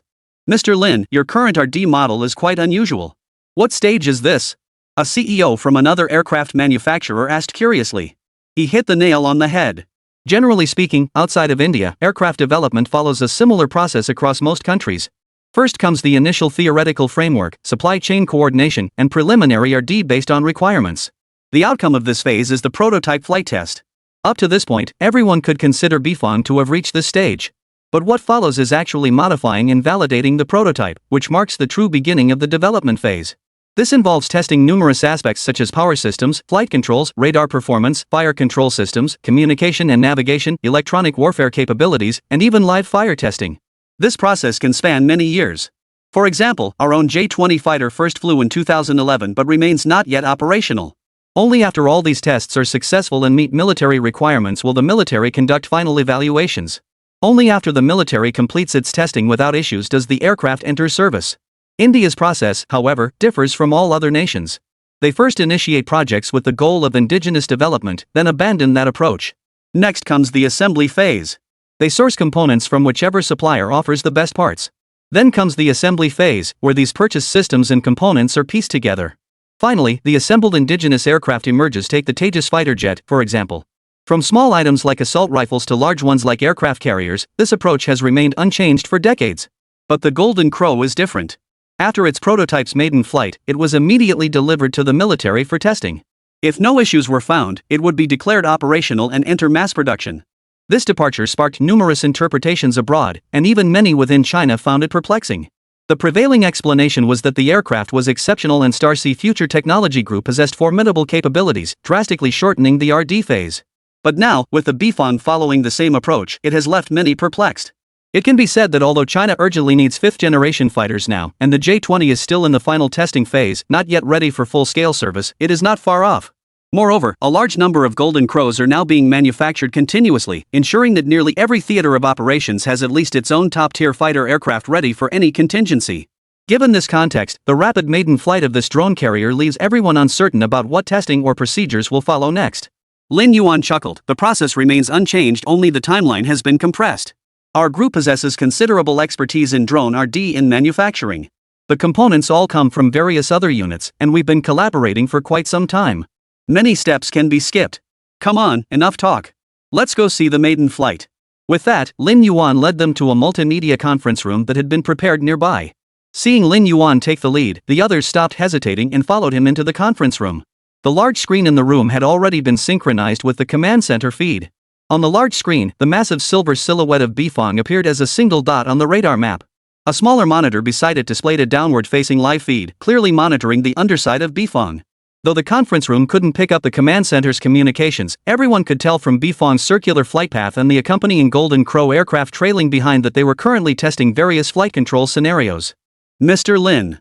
Mr. Lin, your current RD model is quite unusual. What stage is this? A CEO from another aircraft manufacturer asked curiously. He hit the nail on the head. Generally speaking, outside of India, aircraft development follows a similar process across most countries. First comes the initial theoretical framework, supply chain coordination, and preliminary RD based on requirements. The outcome of this phase is the prototype flight test. Up to this point, everyone could consider Bifang to have reached this stage. But what follows is actually modifying and validating the prototype, which marks the true beginning of the development phase. This involves testing numerous aspects such as power systems, flight controls, radar performance, fire control systems, communication and navigation, electronic warfare capabilities, and even live fire testing. This process can span many years. For example, our own J-20 fighter first flew in 2011 but remains not yet operational. Only after all these tests are successful and meet military requirements will the military conduct final evaluations. Only after the military completes its testing without issues does the aircraft enter service. India's process, however, differs from all other nations. They first initiate projects with the goal of indigenous development, then abandon that approach. Next comes the assembly phase. They source components from whichever supplier offers the best parts. Then comes the assembly phase, where these purchased systems and components are pieced together. Finally, the assembled indigenous aircraft emerges. Take the Tejas fighter jet, for example. From small items like assault rifles to large ones like aircraft carriers, this approach has remained unchanged for decades. But the Golden Crow is different. After its prototype's maiden flight, it was immediately delivered to the military for testing. If no issues were found, it would be declared operational and enter mass production. This departure sparked numerous interpretations abroad, and even many within China found it perplexing. The prevailing explanation was that the aircraft was exceptional and Starsea Future Technology Group possessed formidable capabilities, drastically shortening the RD phase. But now, with the Bifang following the same approach, it has left many perplexed. It can be said that although China urgently needs fifth-generation fighters now, and the J-20 is still in the final testing phase, not yet ready for full-scale service, it is not far off. Moreover, a large number of Golden Crows are now being manufactured continuously, ensuring that nearly every theater of operations has at least its own top-tier fighter aircraft ready for any contingency. Given this context, the rapid maiden flight of this drone carrier leaves everyone uncertain about what testing or procedures will follow next. Lin Yuan chuckled. The process remains unchanged, only the timeline has been compressed. Our group possesses considerable expertise in drone RD in manufacturing. The components all come from various other units, and we've been collaborating for quite some time. Many steps can be skipped. Come on, enough talk. Let's go see the maiden flight. With that, Lin Yuan led them to a multimedia conference room that had been prepared nearby. Seeing Lin Yuan take the lead, the others stopped hesitating and followed him into the conference room. The large screen in the room had already been synchronized with the command center feed. On the large screen, the massive silver silhouette of Bifang appeared as a single dot on the radar map. A smaller monitor beside it displayed a downward-facing live feed, clearly monitoring the underside of Bifang. Though the conference room couldn't pick up the command center's communications, everyone could tell from Bifang's circular flight path and the accompanying Golden Crow aircraft trailing behind that they were currently testing various flight control scenarios. Mr. Lin,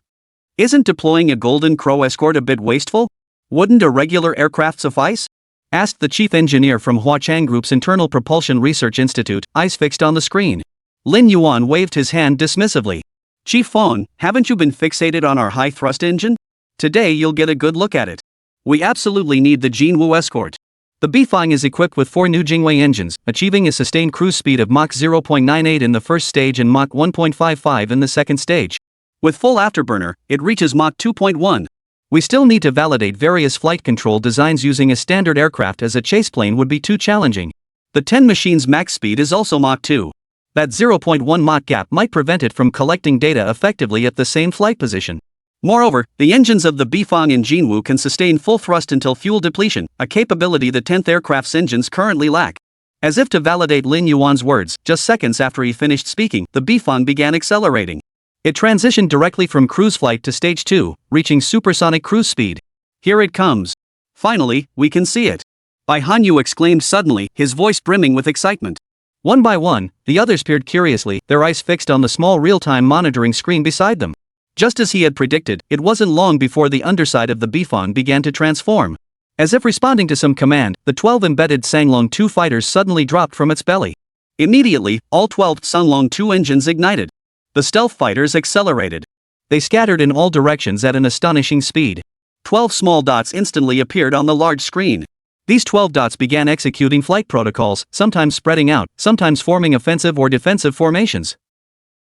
isn't deploying a Golden Crow escort a bit wasteful? Wouldn't a regular aircraft suffice? Asked the chief engineer from Huachang Group's Internal Propulsion Research Institute, eyes fixed on the screen. Lin Yuan waved his hand dismissively. Chief Fong, haven't you been fixated on our high-thrust engine? Today you'll get a good look at it. We absolutely need the Jinwu escort. The Bifang is equipped with 4 new Jingwei engines, achieving a sustained cruise speed of Mach 0.98 in the first stage and Mach 1.55 in the second stage. With full afterburner, it reaches Mach 2.1. We still need to validate various flight control designs using a standard aircraft, as a chaseplane would be too challenging. The 10 machine's max speed is also Mach 2. That 0.1 Mach gap might prevent it from collecting data effectively at the same flight position. Moreover, the engines of the Bifang and Jinwu can sustain full thrust until fuel depletion, a capability the 10th aircraft's engines currently lack. As if to validate Lin Yuan's words, just seconds after he finished speaking, the Bifang began accelerating. It transitioned directly from cruise flight to stage 2, reaching supersonic cruise speed. Here it comes. Finally, we can see it. Bai Hanyu exclaimed suddenly, his voice brimming with excitement. One by one, the others peered curiously, their eyes fixed on the small real-time monitoring screen beside them. Just as he had predicted, it wasn't long before the underside of the Bifang began to transform. As if responding to some command, the 12 embedded Sanglong 2 fighters suddenly dropped from its belly. Immediately, all 12 Sanglong 2 engines ignited. The stealth fighters accelerated. They scattered in all directions at an astonishing speed. 12 small dots instantly appeared on the large screen. These 12 dots began executing flight protocols, sometimes spreading out, sometimes forming offensive or defensive formations.